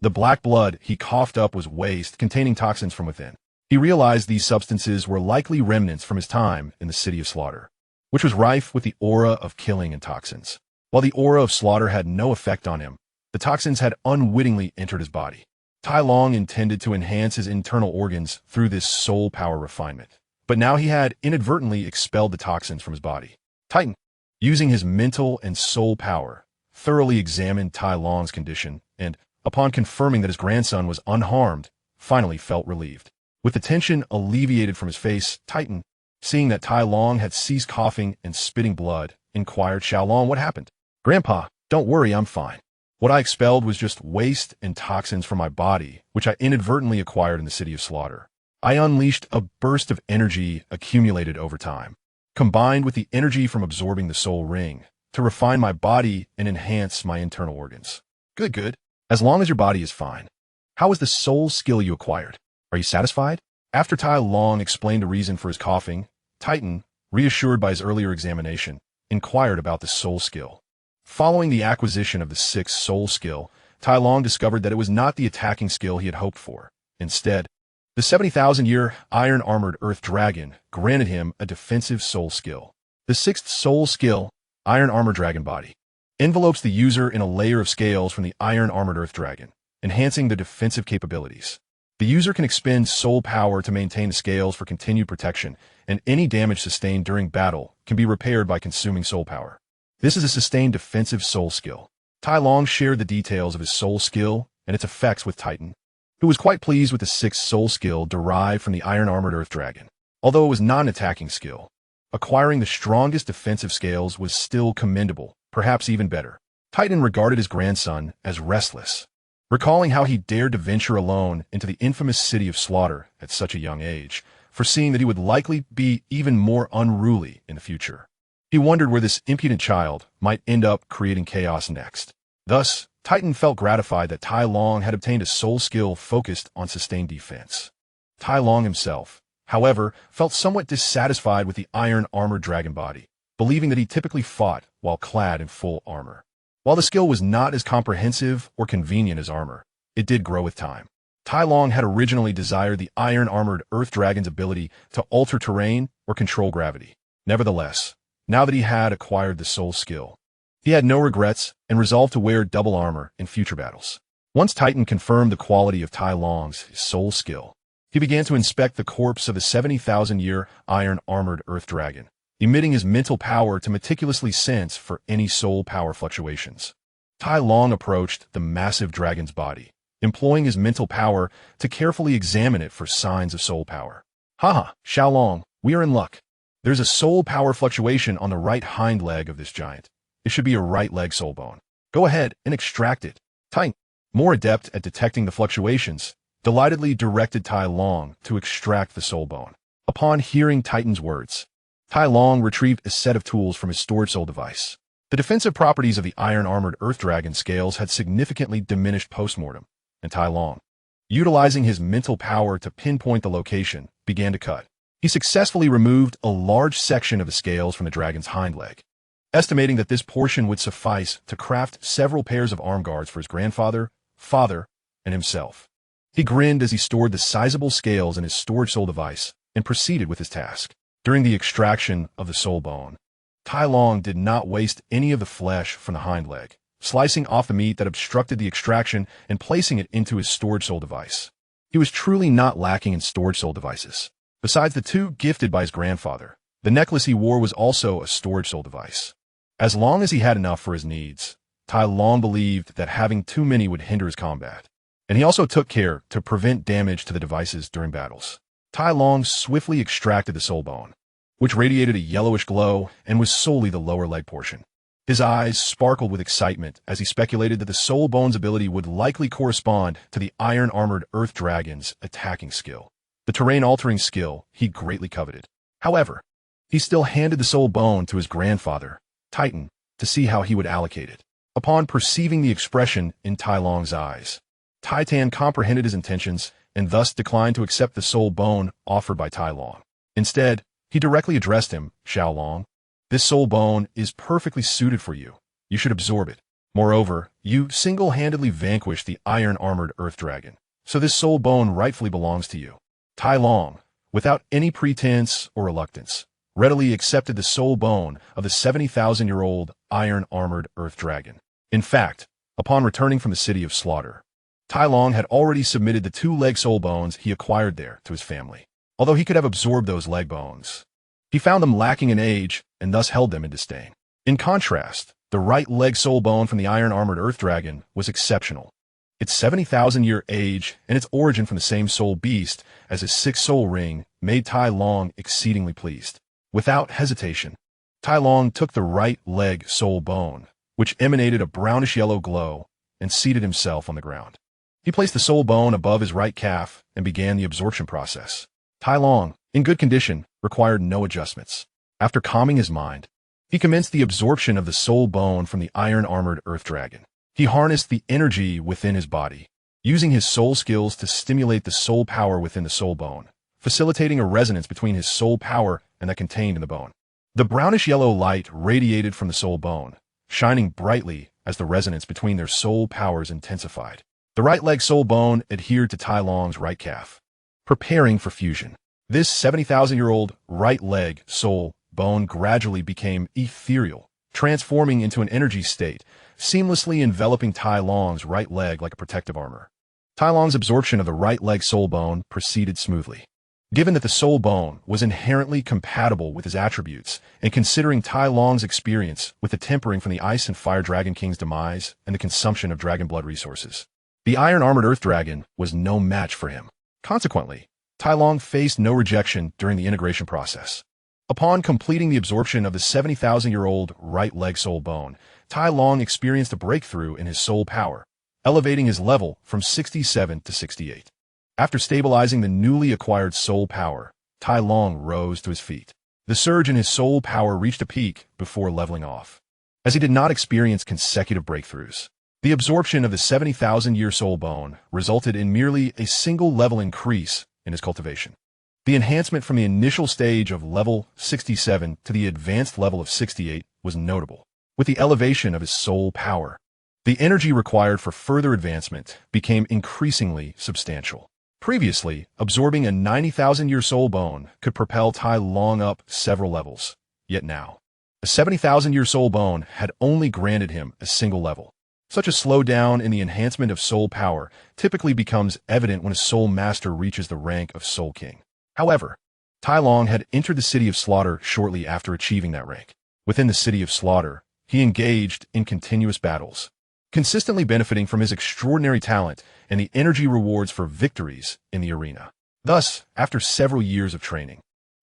The black blood he coughed up was waste containing toxins from within. He realized these substances were likely remnants from his time in the City of Slaughter, which was rife with the aura of killing and toxins. While the aura of slaughter had no effect on him, the toxins had unwittingly entered his body. Tai Long intended to enhance his internal organs through this soul power refinement, but now he had inadvertently expelled the toxins from his body. Titan, using his mental and soul power, thoroughly examined Tai Long's condition and, upon confirming that his grandson was unharmed, finally felt relieved. With the tension alleviated from his face, Titan, seeing that Tai Long had ceased coughing and spitting blood, inquired, "Xiaolong, what happened?" "Grandpa, don't worry, I'm fine. What I expelled was just waste and toxins from my body, which I inadvertently acquired in the City of Slaughter. I unleashed a burst of energy accumulated over time, combined with the energy from absorbing the soul ring, to refine my body and enhance my internal organs." Good. As long as your body is fine. How is the soul skill you acquired? Are you satisfied? After Tai Long explained the reason for his coughing, Titan, reassured by his earlier examination, inquired about the soul skill. Following the acquisition of the sixth soul skill, Tai Long discovered that it was not the attacking skill he had hoped for. Instead, the 70,000-year iron-armored Earth Dragon granted him a defensive soul skill. The sixth soul skill, Iron Armor Dragon Body, envelopes the user in a layer of scales from the iron-armored Earth Dragon, enhancing the defensive capabilities. The user can expend soul power to maintain the scales for continued protection, and any damage sustained during battle can be repaired by consuming soul power. This is a sustained defensive soul skill. Tai Long shared the details of his soul skill and its effects with Titan, who was quite pleased with the sixth soul skill derived from the iron-armored Earth Dragon. Although it was not an attacking skill, acquiring the strongest defensive scales was still commendable, perhaps even better. Titan regarded his grandson as restless, recalling how he dared to venture alone into the infamous City of Slaughter at such a young age, foreseeing that he would likely be even more unruly in the future. He wondered where this impudent child might end up creating chaos next. Thus, Titan felt gratified that Tai Long had obtained a soul skill focused on sustained defense. Tai Long himself, however, felt somewhat dissatisfied with the iron-armored dragon body, believing that he typically fought while clad in full armor. While the skill was not as comprehensive or convenient as armor, it did grow with time. Tai Long had originally desired the iron-armored Earth Dragon's ability to alter terrain or control gravity. Nevertheless, now that he had acquired the soul skill, he had no regrets and resolved to wear double armor in future battles. Once Titan confirmed the quality of Tai Long's soul skill, he began to inspect the corpse of the 70,000-year iron-armored Earth Dragon, emitting his mental power to meticulously sense for any soul power fluctuations. Tai Long approached the massive dragon's body, employing his mental power to carefully examine it for signs of soul power. "Haha, Xiaolong, we are in luck. There's a soul power fluctuation on the right hind leg of this giant. It should be a right leg soul bone. Go ahead and extract it." Titan, more adept at detecting the fluctuations, delightedly directed Tai Long to extract the soul bone. Upon hearing Titan's words, Tai Long retrieved a set of tools from his stored soul device. The defensive properties of the iron-armored Earth Dragon scales had significantly diminished post-mortem, and Tai Long, utilizing his mental power to pinpoint the location, began to cut. He successfully removed a large section of the scales from the dragon's hind leg, estimating that this portion would suffice to craft several pairs of arm guards for his grandfather, father, and himself. He grinned as he stored the sizable scales in his storage soul device and proceeded with his task. During the extraction of the soul bone, Tai Long did not waste any of the flesh from the hind leg, slicing off the meat that obstructed the extraction and placing it into his storage soul device. He was truly not lacking in storage soul devices. Besides the two gifted by his grandfather, the necklace he wore was also a storage soul device. As long as he had enough for his needs, Tai Long believed that having too many would hinder his combat, and he also took care to prevent damage to the devices during battles. Tai Long swiftly extracted the soul bone, which radiated a yellowish glow and was solely the lower leg portion. His eyes sparkled with excitement as he speculated that the Soul Bone's ability would likely correspond to the iron-armored Earth Dragon's attacking skill, the terrain-altering skill he greatly coveted. However, he still handed the Soul Bone to his grandfather, Titan, to see how he would allocate it. Upon perceiving the expression in Tai Long's eyes, Titan comprehended his intentions and thus declined to accept the Soul Bone offered by Tai Long. Instead, he directly addressed him, Xiao Long. This Soul Bone is perfectly suited for you. You should absorb it. Moreover, you single-handedly vanquished the iron-armored Earth Dragon, so this Soul Bone rightfully belongs to you. Tai Long, without any pretense or reluctance, readily accepted the Soul Bone of the 70,000-year-old iron-armored Earth Dragon. In fact, upon returning from the City of Slaughter, Tai Long had already submitted the 2-leg Soul Bones he acquired there to his family. Although he could have absorbed those leg bones, he found them lacking in age and thus held them in disdain. In contrast, the right leg Soul Bone from the iron-armored Earth Dragon was exceptional. Its 70,000-year age and its origin from the same soul beast as his 6th soul ring made Tai Long exceedingly pleased. Without hesitation, Tai Long took the right leg Soul Bone, which emanated a brownish-yellow glow, and seated himself on the ground. He placed the Soul Bone above his right calf and began the absorption process. Tai Long, in good condition, required no adjustments. After calming his mind, he commenced the absorption of the Soul Bone from the iron-armored Earth Dragon. He harnessed the energy within his body, using his soul skills to stimulate the soul power within the Soul Bone, facilitating a resonance between his soul power and that contained in the bone. The brownish-yellow light radiated from the Soul Bone, shining brightly as the resonance between their soul powers intensified. The right leg Soul Bone adhered to Tai Long's right calf, preparing for fusion. This 70,000-year-old right leg Soul Bone gradually became ethereal, transforming into an energy state, seamlessly enveloping Tai Long's right leg like a protective armor. Tai Long's absorption of the right leg Soul Bone proceeded smoothly. Given that the Soul Bone was inherently compatible with his attributes, and considering Tai Long's experience with the tempering from the Ice and Fire Dragon King's demise and the consumption of dragon blood resources, the iron-armored Earth Dragon was no match for him. Consequently, Tai Long faced no rejection during the integration process. Upon completing the absorption of the 70,000-year-old right leg Soul Bone, Tai Long experienced a breakthrough in his soul power, elevating his level from 67 to 68. After stabilizing the newly acquired soul power, Tai Long rose to his feet. The surge in his soul power reached a peak before leveling off. As he did not experience consecutive breakthroughs, the absorption of the 70,000-year Soul Bone resulted in merely a single level increase in his cultivation. The enhancement from the initial stage of level 67 to the advanced level of 68 was notable. With the elevation of his soul power, the energy required for further advancement became increasingly substantial. Previously, absorbing a 90,000-year Soul Bone could propel Tai Long up several levels. Yet now, a 70,000-year Soul Bone had only granted him a single level. Such a slowdown in the enhancement of soul power typically becomes evident when a soul master reaches the rank of Soul King. However, Tai Long had entered the City of Slaughter shortly after achieving that rank. Within the City of Slaughter, he engaged in continuous battles, consistently benefiting from his extraordinary talent and the energy rewards for victories in the arena. Thus, after several years of training,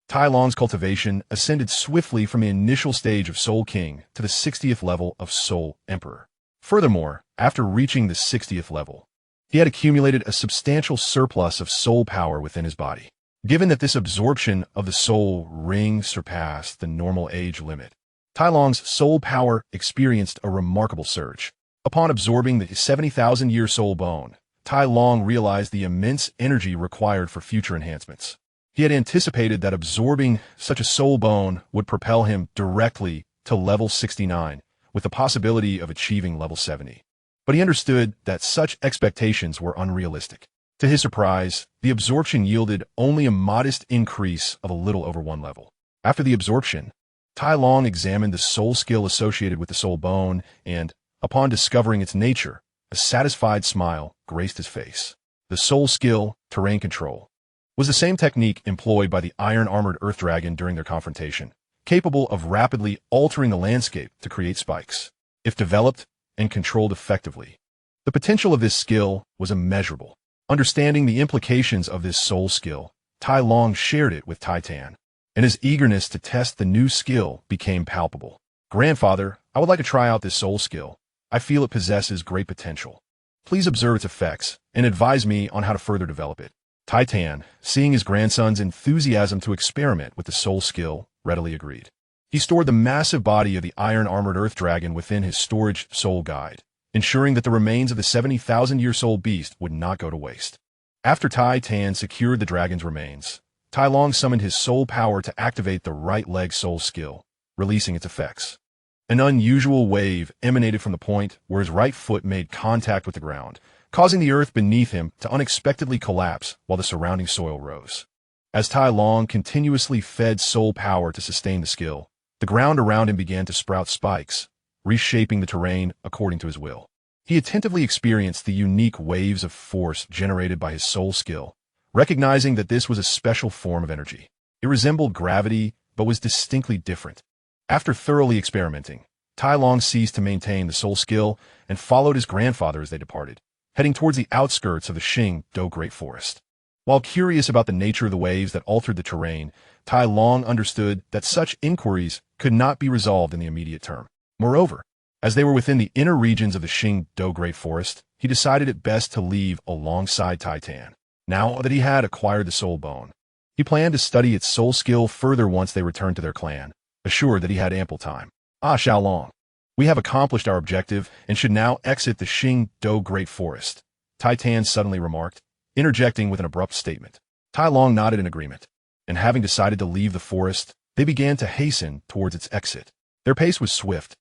Tai Long's cultivation ascended swiftly from the initial stage of Soul King to the 60th level of Soul Emperor. Furthermore, after reaching the 60th level, he had accumulated a substantial surplus of soul power within his body. Given that this absorption of the soul ring surpassed the normal age limit, Tai Long's soul power experienced a remarkable surge. Upon absorbing the 70,000-year Soul Bone, Tai Long realized the immense energy required for future enhancements. He had anticipated that absorbing such a Soul Bone would propel him directly to level 69, with the possibility of achieving level 70. But he understood that such expectations were unrealistic. To his surprise, the absorption yielded only a modest increase of a little over 1 level. After the absorption, Tai Long examined the soul skill associated with the Soul Bone and, upon discovering its nature, a satisfied smile graced his face. The soul skill, Terrain Control, was the same technique employed by the iron-armored Earth Dragon during their confrontation, capable of rapidly altering the landscape to create spikes. If developed and controlled effectively, the potential of this skill was immeasurable. Understanding the implications of this soul skill, Tai Long shared it with Titan, and his eagerness to test the new skill became palpable. "Grandfather, I would like to try out this soul skill. I feel it possesses great potential. Please observe its effects and advise me on how to further develop it." Titan, seeing his grandson's enthusiasm to experiment with the soul skill, readily agreed. He stored the massive body of the iron-armored earth dragon within his storage soul guide, ensuring that the remains of the 70,000-year-soul beast would not go to waste. After Titan secured the dragon's remains, Tai Long summoned his soul power to activate the right leg soul skill, releasing its effects. An unusual wave emanated from the point where his right foot made contact with the ground, causing the earth beneath him to unexpectedly collapse while the surrounding soil rose. As Tai Long continuously fed soul power to sustain the skill, the ground around him began to sprout spikes, reshaping the terrain according to his will. He attentively experienced the unique waves of force generated by his soul skill, recognizing that this was a special form of energy. It resembled gravity, but was distinctly different. After thoroughly experimenting, Tai Long ceased to maintain the soul skill and followed his grandfather as they departed, heading towards the outskirts of the Xingdou Great Forest. While curious about the nature of the waves that altered the terrain, Tai Long understood that such inquiries could not be resolved in the immediate term. Moreover, as they were within the inner regions of the Xingdou Great Forest, he decided it best to leave alongside Titan. Now that he had acquired the soul bone, he planned to study its soul skill further once they returned to their clan, assured that he had ample time. "Ah, Xiaolong, we have accomplished our objective and should now exit the Xingdou Great Forest," Titan suddenly remarked, interjecting with an abrupt statement. Tai Long nodded in agreement, and having decided to leave the forest, they began to hasten towards its exit. Their pace was swift,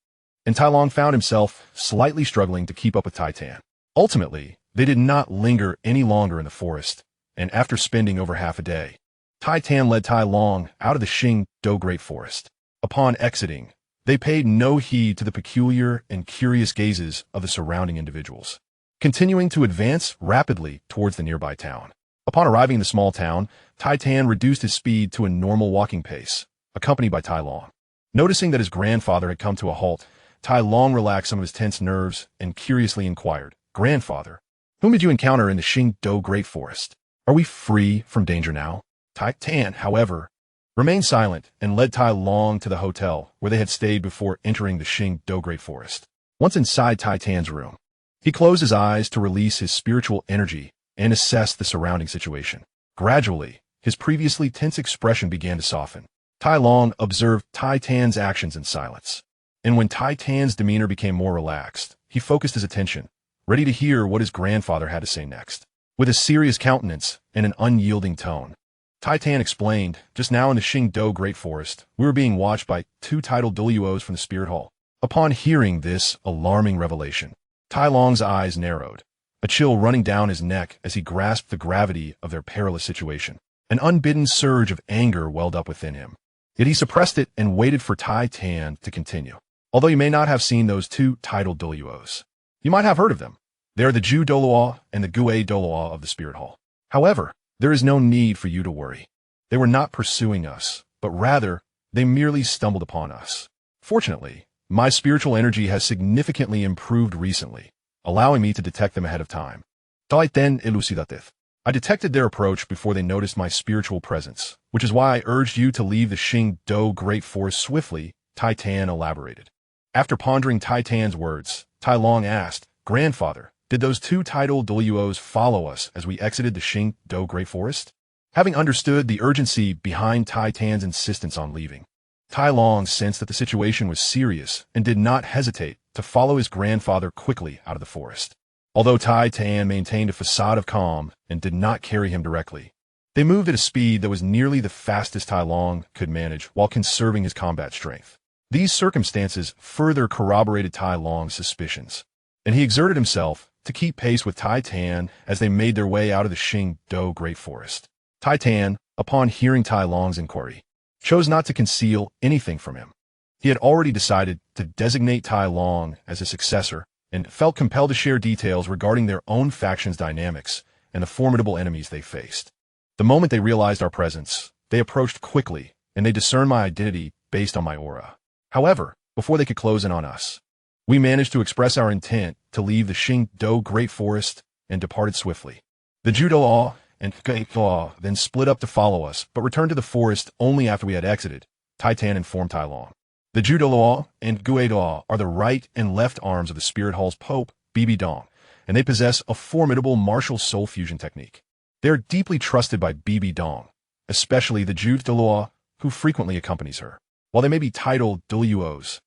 and Tai Long found himself slightly struggling to keep up with Titan. Ultimately, they did not linger any longer in the forest, and after spending over half a day, Titan led Tai Long out of the Xingdou Great Forest. Upon exiting, they paid no heed to the peculiar and curious gazes of the surrounding individuals, continuing to advance rapidly towards the nearby town. Upon arriving in the small town, Titan reduced his speed to a normal walking pace, accompanied by Tai Long. Noticing that his grandfather had come to a halt, Tai Long relaxed some of his tense nerves and curiously inquired, "Grandfather, whom did you encounter in the Xingdou Great Forest? Are we free from danger now?" Titan, however, remained silent and led Tai Long to the hotel where they had stayed before entering the Xingdou Great Forest. Once inside Titan's room, he closed his eyes to release his spiritual energy and assess the surrounding situation. Gradually, his previously tense expression began to soften. Tai Long observed Titan's actions in silence, and when Titan's demeanor became more relaxed, he focused his attention, ready to hear what his grandfather had to say next. With a serious countenance and an unyielding tone, Titan explained, "Just now in the Xingdou Great Forest, we were being watched by two titled Douluos from the Spirit Hall." Upon hearing this alarming revelation, Tai Long's eyes narrowed, a chill running down his neck as he grasped the gravity of their perilous situation. An unbidden surge of anger welled up within him. Yet he suppressed it and waited for Titan to continue. "Although you may not have seen those two titled Douluos, you might have heard of them. They are the Ju Douluo and the Gue Douluo of the Spirit Hall. However, there is no need for you to worry. They were not pursuing us, but rather, they merely stumbled upon us. Fortunately, my spiritual energy has significantly improved recently, allowing me to detect them ahead of time. Titan elucidative. I detected their approach before they noticed my spiritual presence, which is why I urged you to leave the Xingdou Great Forest swiftly," Titan elaborated. After pondering Titan's words, Tai Long asked, "Grandfather, did those two titled Douluos follow us as we exited the Xingdou Great Forest?" Having understood the urgency behind Titan's insistence on leaving, Tai Long sensed that the situation was serious and did not hesitate to follow his grandfather quickly out of the forest. Although Titan maintained a facade of calm and did not carry him directly, they moved at a speed that was nearly the fastest Tai Long could manage while conserving his combat strength. These circumstances further corroborated Tai Long's suspicions, and he exerted himself to keep pace with Titan as they made their way out of the Xingdou Great Forest. Titan, upon hearing Tai Long's inquiry, chose not to conceal anything from him. He had already decided to designate Tai Long as his successor and felt compelled to share details regarding their own faction's dynamics and the formidable enemies they faced. The moment they realized our presence, they approached quickly, and they discerned my identity based on my aura. However, before they could close in on us, we managed to express our intent to leave the Xingdou Great Forest and departed swiftly. The Judo and Gue then split up to follow us, but returned to the forest only after we had exited, Titan informed Tai Long. The Douluo and Douluo are the right and left arms of the Spirit Hall's Pope, Bibi Dong, and they possess a formidable martial soul fusion technique. They are deeply trusted by Bibi Dong, especially the Douluo, who frequently accompanies her. While they may be titled Daluos,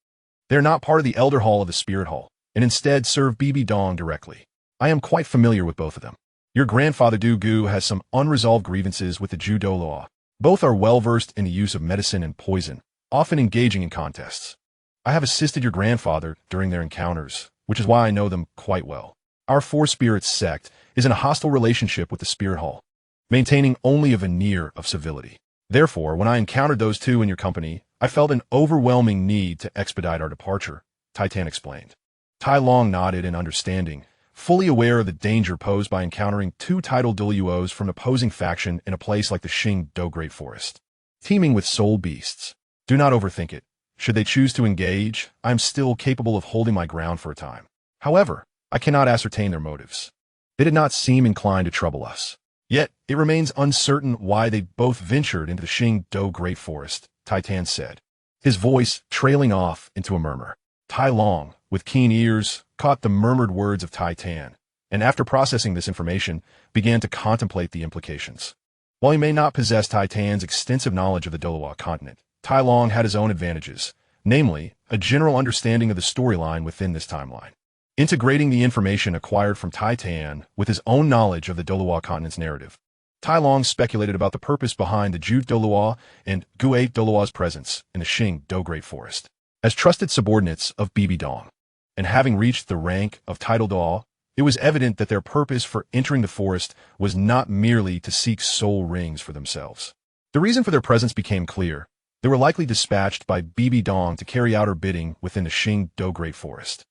they are not part of the Elder Hall of the Spirit Hall, and instead serve Bibi Dong directly. I am quite familiar with both of them. Your grandfather Du Gu has some unresolved grievances with the Douluo. Both are well-versed in the use of medicine and poison, often engaging in contests. I have assisted your grandfather during their encounters, which is why I know them quite well. Our Four Spirits sect is in a hostile relationship with the Spirit Hall, maintaining only a veneer of civility. Therefore, when I encountered those two in your company, I felt an overwhelming need to expedite our departure, Titan explained. Tai Long nodded in understanding, fully aware of the danger posed by encountering two titled Daluos from an opposing faction in a place like the Qingdao Great Forest, teeming with soul beasts. Do not overthink it. Should they choose to engage, I am still capable of holding my ground for a time. However, I cannot ascertain their motives. They did not seem inclined to trouble us. Yet, it remains uncertain why they both ventured into the Qingdao Great Forest, Titan said, his voice trailing off into a murmur. Tai Long, with keen ears, caught the murmured words of Titan, and after processing this information, began to contemplate the implications. While he may not possess Titan's extensive knowledge of the Douluo continent, Tai Long had his own advantages, namely, a general understanding of the storyline within this timeline. Integrating the information acquired from Titan with his own knowledge of the Douluo continent's narrative, Tai Long speculated about the purpose behind the Douluo and Douluo's presence in the Qingdao Great Forest. As trusted subordinates of Bibi Dong, and having reached the rank of titled Dalu, it was evident that their purpose for entering the forest was not merely to seek soul rings for themselves. The reason for their presence became clear. They were likely dispatched by Bibi Dong to carry out her bidding within the Qingdao Great Forest.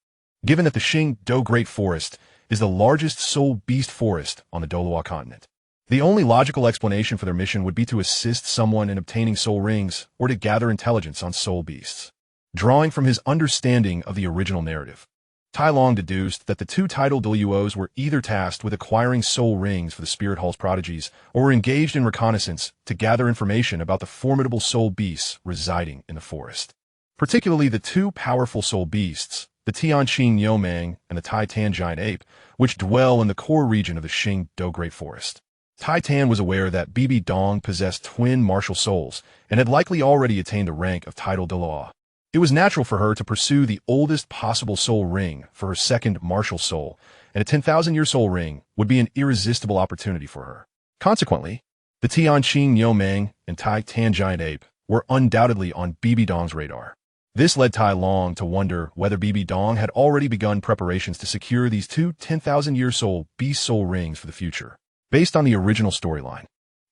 Given that the Qingdao Great Forest is the largest soul beast forest on the Douluo continent, the only logical explanation for their mission would be to assist someone in obtaining soul rings or to gather intelligence on soul beasts. Drawing from his understanding of the original narrative, Tai Long deduced that the two titled Daluos were either tasked with acquiring soul rings for the Spirit Hall's prodigies or were engaged in reconnaissance to gather information about the formidable soul beasts residing in the forest. Particularly the two powerful soul beasts, the Tianqing Yomang and the Titan Giant Ape, which dwell in the core region of the Qingdao Great Forest. Titan was aware that Bibi Dong possessed twin martial souls and had likely already attained the rank of titled Dalu. It was natural for her to pursue the oldest possible soul ring for her second martial soul, and a 10,000-year soul ring would be an irresistible opportunity for her. Consequently, the Tianqing Yomang and Titan Giant Ape were undoubtedly on Bibi Dong's radar. This led Tai Long to wonder whether Bibi Dong had already begun preparations to secure these two 10,000-year soul beast soul rings for the future, based on the original storyline,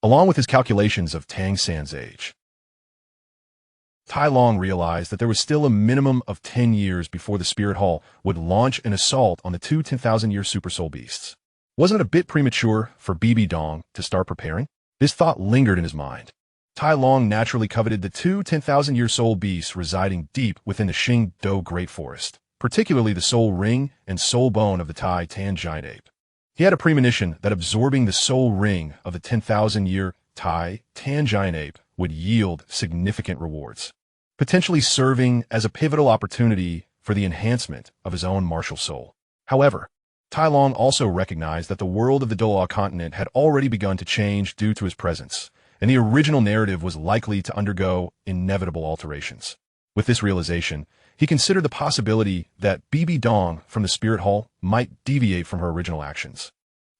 along with his calculations of Tang San's age. Tai Long realized that there was still a minimum of 10 years before the Spirit Hall would launch an assault on the two 10,000-year Super Soul Beasts. Wasn't it a bit premature for Bibi Dong to start preparing? This thought lingered in his mind. Tai Long naturally coveted the two 10,000-year Soul Beasts residing deep within the Qingdao Great Forest, particularly the Soul Ring and Soul Bone of the Titan Giant Ape. He had a premonition that absorbing the Soul Ring of the 10,000-year Titan Giant Ape would yield significant rewards, potentially serving as a pivotal opportunity for the enhancement of his own martial soul. However, Tai Long also recognized that the world of the Douluo continent had already begun to change due to his presence, and the original narrative was likely to undergo inevitable alterations. With this realization, he considered the possibility that Bibi Dong from the Spirit Hall might deviate from her original actions,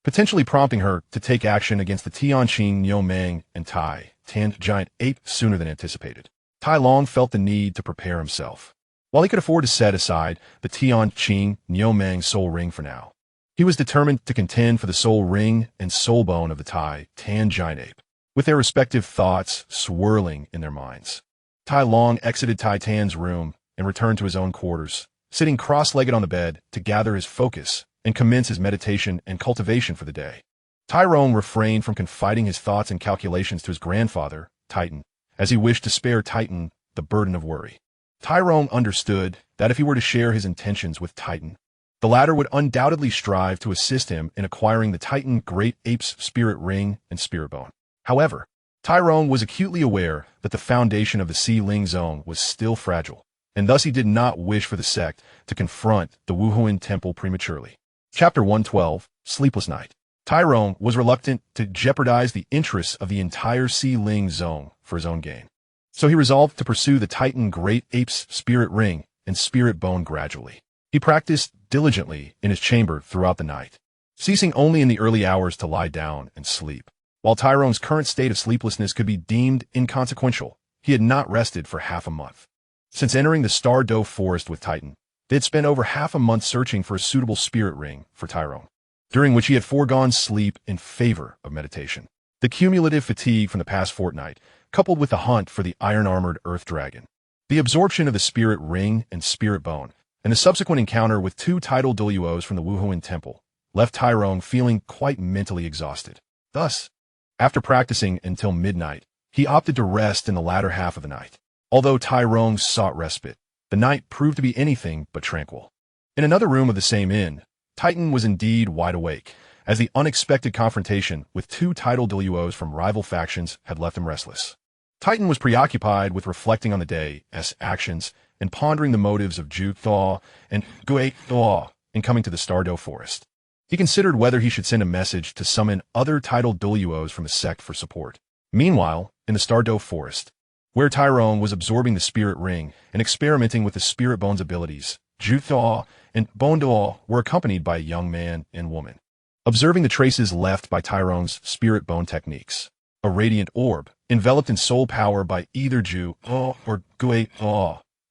potentially prompting her to take action against the Tianqing Yomang and Titan Giant Ape sooner than anticipated. Tai Long felt the need to prepare himself. While he could afford to set aside the Tianqing Yomang soul ring for now, he was determined to contend for the soul ring and soul bone of the Titan Giant Ape, with their respective thoughts swirling in their minds. Tai Long exited Titan's room and returned to his own quarters, sitting cross-legged on the bed to gather his focus and commence his meditation and cultivation for the day. Tyrone refrained from confiding his thoughts and calculations to his grandfather, Titan, as he wished to spare Titan the burden of worry. Tyrone understood that if he were to share his intentions with Titan, the latter would undoubtedly strive to assist him in acquiring the Titan Great Ape's spirit ring and spirit bone. However, Tyrone was acutely aware that the foundation of the Xi Ling Zone was still fragile, and thus he did not wish for the sect to confront the Wuhuan temple prematurely. Chapter 112, Sleepless Night. Tyrone was reluctant to jeopardize the interests of the entire Ling zone for his own gain. So he resolved to pursue the Titan Great Ape's spirit ring and spirit bone gradually. He practiced diligently in his chamber throughout the night, ceasing only in the early hours to lie down and sleep. While Tyrone's current state of sleeplessness could be deemed inconsequential, he had not rested for half a month. Since entering the Douluo forest with Titan, they had spent over half a month searching for a suitable spirit ring for Tyrone, during which he had foregone sleep in favor of meditation. The cumulative fatigue from the past fortnight, coupled with the hunt for the iron-armored earth dragon, the absorption of the spirit ring and spirit bone, and the subsequent encounter with two tidal Douluos from the Wuhuan temple, left Tyrone feeling quite mentally exhausted. Thus, after practicing until midnight, he opted to rest in the latter half of the night. Although Tyrone sought respite, the night proved to be anything but tranquil. In another room of the same inn, Titan was indeed wide awake, as the unexpected confrontation with two tidal Douluos from rival factions had left him restless. Titan was preoccupied with reflecting on the day's actions and pondering the motives of Ju Thaw and Gui Thaw in coming to the Douluo forest. He considered whether he should send a message to summon other tidal Douluos from the sect for support. Meanwhile, in the Douluo forest, where Tyrone was absorbing the spirit ring and experimenting with the spirit bone's abilities, Ju Thaw and Duo were accompanied by a young man and woman. Observing the traces left by Tyrone's spirit bone techniques, a radiant orb, enveloped in soul power by either Ju or Gui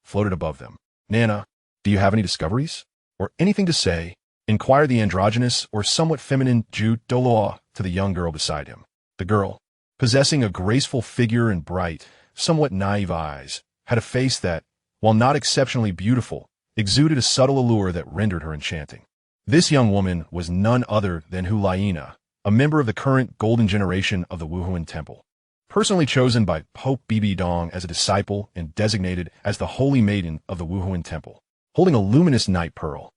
floated above them. "Nana, do you have any discoveries? Or anything to say?" inquired the androgynous or somewhat feminine Ju Douluo to the young girl beside him. The girl, possessing a graceful figure and bright, somewhat naive eyes, had a face that, while not exceptionally beautiful, exuded a subtle allure that rendered her enchanting. This young woman was none other than Hulaina, a member of the current golden generation of the Wuhuan temple, personally chosen by Pope Bibi Dong as a disciple and designated as the holy maiden of the Wuhuan temple, holding a luminous night pearl.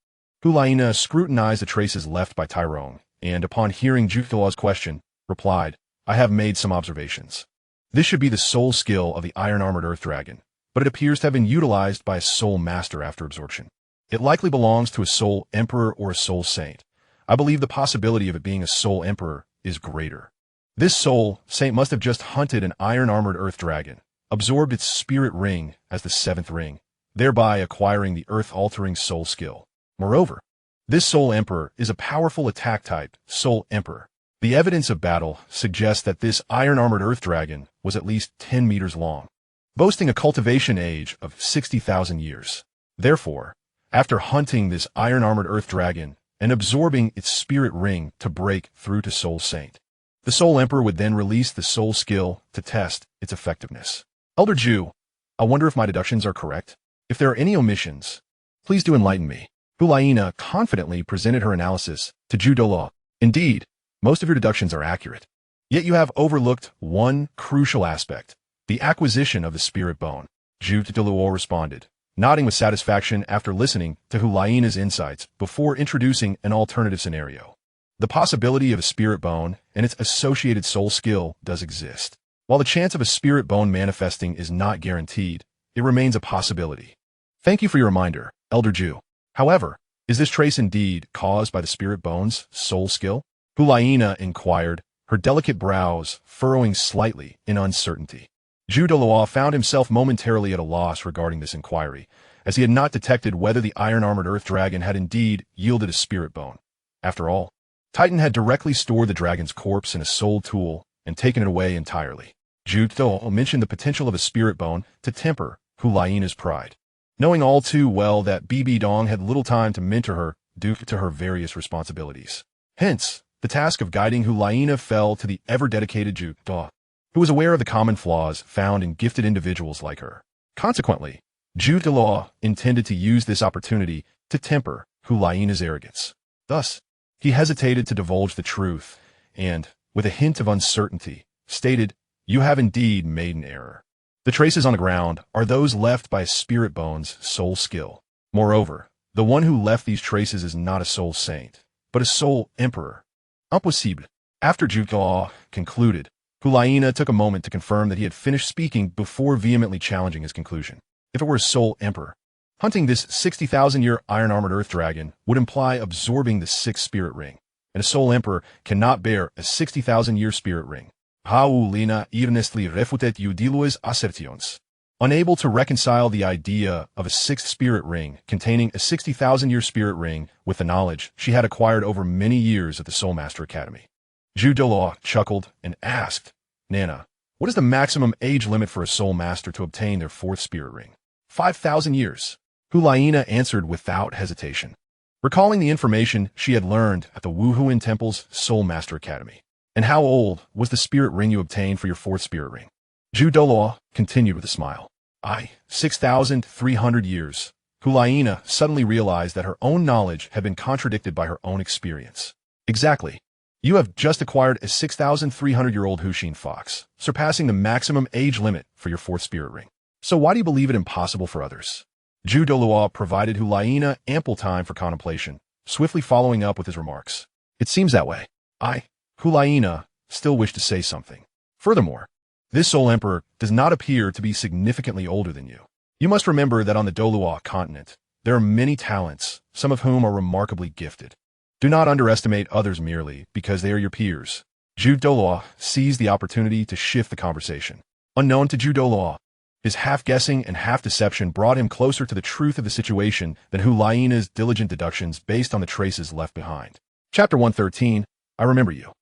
Hulaina scrutinized the traces left by Tyrone, and upon hearing Ju Thao's question, replied, "I have made some observations. This should be the soul skill of the iron-armored earth dragon, but it appears to have been utilized by a soul master after absorption. It likely belongs to a soul emperor or a soul saint. I believe the possibility of it being a soul emperor is greater. This soul saint must have just hunted an iron-armored earth dragon, absorbed its spirit ring as the seventh ring, thereby acquiring the earth-altering soul skill. Moreover, this soul emperor is a powerful attack type, soul emperor. The evidence of battle suggests that this iron-armored earth dragon was at least 10 meters long, boasting a cultivation age of 60,000 years. Therefore, after hunting this iron-armored earth dragon and absorbing its spirit ring to break through to Soul Saint, the Soul Emperor would then release the soul skill to test its effectiveness. Elder Ju, I wonder if my deductions are correct. If there are any omissions, please do enlighten me." Hulaina confidently presented her analysis to Ju Douluo. "Indeed, most of your deductions are accurate. Yet you have overlooked one crucial aspect, the acquisition of the spirit bone." Ju Douluo responded, nodding with satisfaction after listening to Hulaina's insights before introducing an alternative scenario. The possibility of a spirit bone and its associated soul skill does exist. While the chance of a spirit bone manifesting is not guaranteed, it remains a possibility. Thank you for your reminder, Elder Ju. However, is this trace indeed caused by the spirit bone's soul skill? Hulaina inquired, her delicate brows furrowing slightly in uncertainty. Ju Douluo found himself momentarily at a loss regarding this inquiry, as he had not detected whether the iron-armored earth dragon had indeed yielded a spirit bone. After all, Titan had directly stored the dragon's corpse in a soul tool and taken it away entirely. Ju Douluo mentioned the potential of a spirit bone to temper Hulaina's pride, knowing all too well that Bibi Dong had little time to mentor her due to her various responsibilities. Hence, the task of guiding Hulaina fell to the ever-dedicated Ju Douluo, who was aware of the common flaws found in gifted individuals like her. Consequently, Ju Douluo intended to use this opportunity to temper Hulaina's arrogance. Thus, he hesitated to divulge the truth and, with a hint of uncertainty, stated, "You have indeed made an error. The traces on the ground are those left by a spirit bone's soul skill. Moreover, the one who left these traces is not a soul saint, but a soul emperor. Impossible." After Ju Douluo concluded, Hulaina took a moment to confirm that he had finished speaking before vehemently challenging his conclusion. if it were a Soul Emperor. Hunting this 60,000-year iron-armored Earth Dragon would imply absorbing the 6th Spirit Ring, and a Soul Emperor cannot bear a 60,000-year Spirit Ring. Paulina earnestly refuted Douluo's assertions. Unable to reconcile the idea of a 6th Spirit Ring containing a 60,000-year Spirit Ring with the knowledge she had acquired over many years at the Soulmaster Academy. Douluo chuckled and asked, Nana, what is the maximum age limit for a Soul Master to obtain their 4th Spirit Ring? 5,000 years. Hulaina answered without hesitation, recalling the information she had learned at the Wuhuan Temple's Soul Master Academy. And how old was the Spirit Ring you obtained for your 4th Spirit Ring? Douluo continued with a smile. 6,300 years. Hulaina suddenly realized that her own knowledge had been contradicted by her own experience. Exactly. You have just acquired a 6,300-year-old Hushin fox, surpassing the maximum age limit for your 4th Spirit Ring. So why do you believe it impossible for others? Douluo provided Hulaina ample time for contemplation, swiftly following up with his remarks. It seems that way. Hulaina, still wished to say something. Furthermore, this Soul Emperor does not appear to be significantly older than you. You must remember that on the Douluo continent, there are many talents, some of whom are remarkably gifted. Do not underestimate others merely because they are your peers. Douluo seized the opportunity to shift the conversation. Unknown to Douluo, his half-guessing and half-deception brought him closer to the truth of the situation than Hulaina's diligent deductions based on the traces left behind. Chapter 113, I Remember You.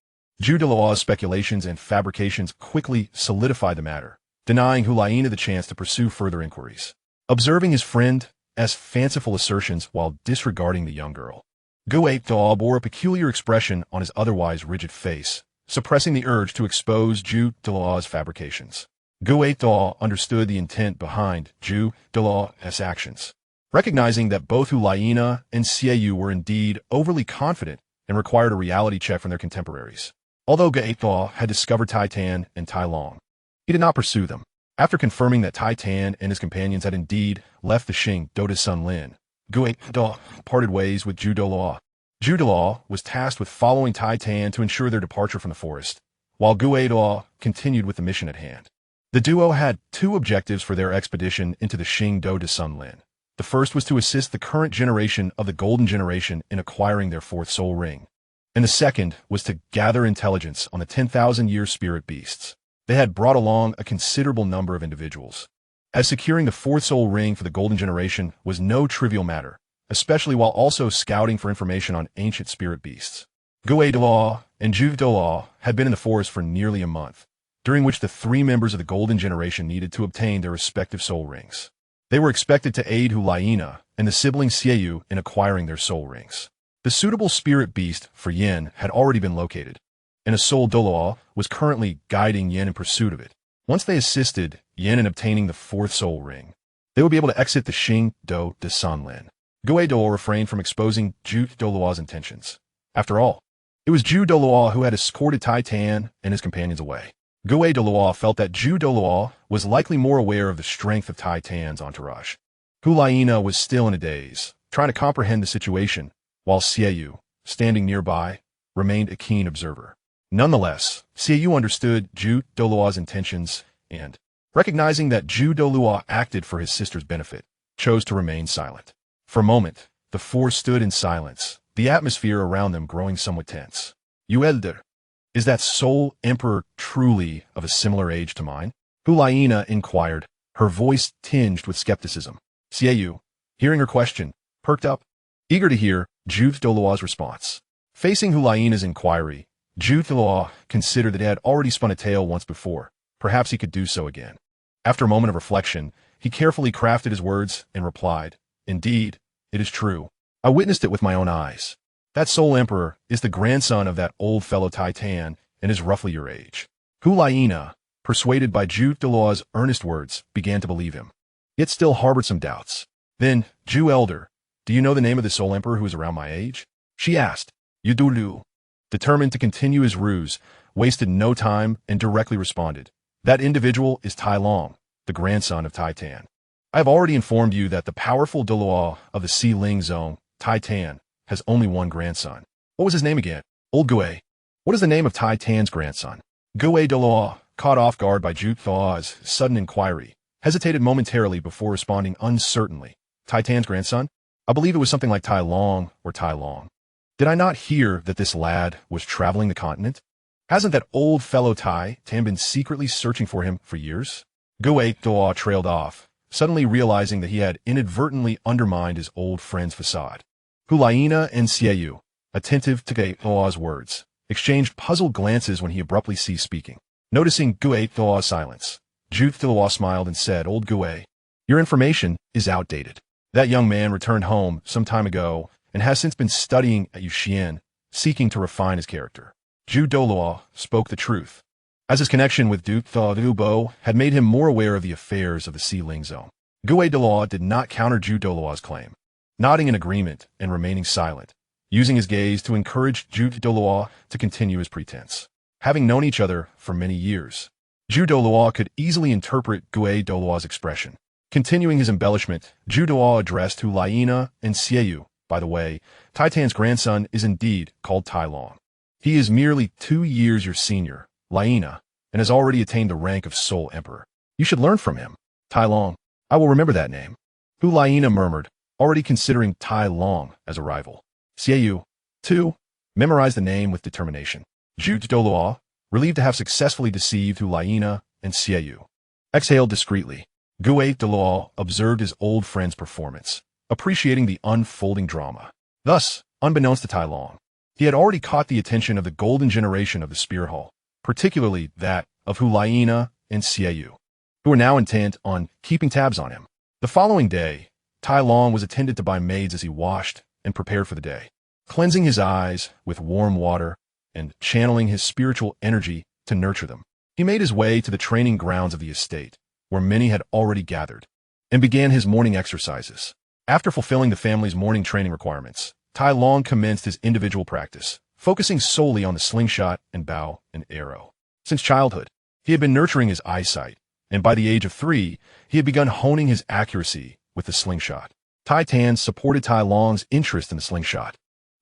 Douluo's speculations and fabrications quickly solidified the matter, denying Hulaina the chance to pursue further inquiries. Observing his friend's fanciful assertions while disregarding the young girl, Douluo bore a peculiar expression on his otherwise rigid face, suppressing the urge to expose Douluo's fabrications. Douluo understood the intent behind Douluo's actions, recognizing that both Hulaina and Xiaoyu were indeed overly confident and required a reality check from their contemporaries. Although Douluo had discovered Titan and Tai Long, he did not pursue them. After confirming that Titan and his companions had indeed left the Xing Do de Sun Lin, Douluo parted ways with Douluo. Douluo was tasked with following Titan to ensure their departure from the forest, while Douluo continued with the mission at hand. The duo had two objectives for their expedition into the Xing Do de Sun Lin. The first was to assist the current generation of the Golden Generation in acquiring their 4th Soul Ring, and the second was to gather intelligence on the 10,000-year spirit beasts. They had brought along a considerable number of individuals, as securing the 4th Soul Ring for the Golden Generation was no trivial matter, especially while also scouting for information on ancient spirit beasts. Douluo and Douluo had been in the forest for nearly a month, during which the 3 members of the Golden Generation needed to obtain their respective soul rings. They were expected to aid Hulaina and the sibling Xiaoyu in acquiring their soul rings. The suitable spirit beast for Yin had already been located, and a soul Douluo was currently guiding Yin in pursuit of it. Once they assisted Yin in obtaining the 4th soul ring, they would be able to exit the Xing Do de Sun Lin. Douluo refrained from exposing Douluo's intentions. After all, it was Douluo who had escorted Titan and his companions away. Douluo felt that Douluo was likely more aware of the strength of Titan's entourage. Hulaina was still in a daze, trying to comprehend the situation, while Xiaoyu, standing nearby, remained a keen observer. Nonetheless, Xiaoyu understood Douluo's intentions and, recognizing that Douluo acted for his sister's benefit, chose to remain silent. For a moment, the 4 stood in silence, the atmosphere around them growing somewhat tense. You elder. Is that Soul Emperor truly of a similar age to mine? Hulaina inquired, her voice tinged with skepticism. Xiaoyu, hearing her question, perked up, eager to hear Douluo's response. Facing Hulaina's inquiry, Douluo considered that he had already spun a tale once before. Perhaps he could do so again. After a moment of reflection, he carefully crafted his words and replied, Indeed, it is true. I witnessed it with my own eyes. That Soul Emperor is the grandson of that old fellow Titan and is roughly your age. Hulaina, persuaded by Douluo's earnest words, began to believe him, yet still harbored some doubts. Then, Elder, do you know the name of the Soul Emperor who is around my age? She asked. Doulu, determined to continue his ruse, wasted no time and directly responded. That individual is Tai Long, the grandson of Titan. I have already informed you that the powerful Douluo of the Xi Ling Zone, Titan, has only one grandson. What was his name again? Old Gue. What is the name of Titan's grandson? Douluo, caught off guard by Douluo's sudden inquiry, hesitated momentarily before responding uncertainly. Titan's grandson? I believe it was something like Tai Long or Tai Long. Did I not hear that this lad was traveling the continent? Hasn't that old fellow Tai Tan been secretly searching for him for years? Douluo trailed off, suddenly realizing that he had inadvertently undermined his old friend's facade. Hulaina and Xiaoyu, attentive to Douluo's words, exchanged puzzled glances when he abruptly ceased speaking. Noticing Douluo's silence, Douluo smiled and said, "Old Gue, your information is outdated. That young man returned home some time ago and has since been studying at Yuxian, seeking to refine his character." Douluo spoke the truth, as his connection with Douluo had made him more aware of the affairs of the Xiling zone. Douluo did not counter Douluo's claim, nodding in agreement and remaining silent, using his gaze to encourage Douluo to continue his pretense. Having known each other for many years, Douluo could easily interpret Douluo's expression. Continuing his embellishment, Douluo addressed Hulaina and Xiaoyu. By the way, Titan's grandson is indeed called Tai Long. He is merely 2 years your senior, Laina, and has already attained the rank of Soul Emperor. You should learn from him. Tai Long, I will remember that name. Hulaina murmured, already considering Tai Long as a rival. Xiaoyu, too, memorized the name with determination. Douluo, relieved to have successfully deceived Hulaina and Xiaoyu, exhaled discreetly. Douluo observed his old friend's performance, appreciating the unfolding drama. Thus, unbeknownst to Tai Long, he had already caught the attention of the golden generation of the Spear Hall, particularly that of Hulaina and Xiaoyu, who were now intent on keeping tabs on him. The following day, Tai Long was attended to by maids as he washed and prepared for the day, cleansing his eyes with warm water and channeling his spiritual energy to nurture them. He made his way to the training grounds of the estate, where many had already gathered, and began his morning exercises. After fulfilling the family's morning training requirements, Tai Long commenced his individual practice, focusing solely on the slingshot and bow and arrow. Since childhood, he had been nurturing his eyesight, and by the age of 3, he had begun honing his accuracy with the slingshot. Titan supported Tai Long's interest in the slingshot,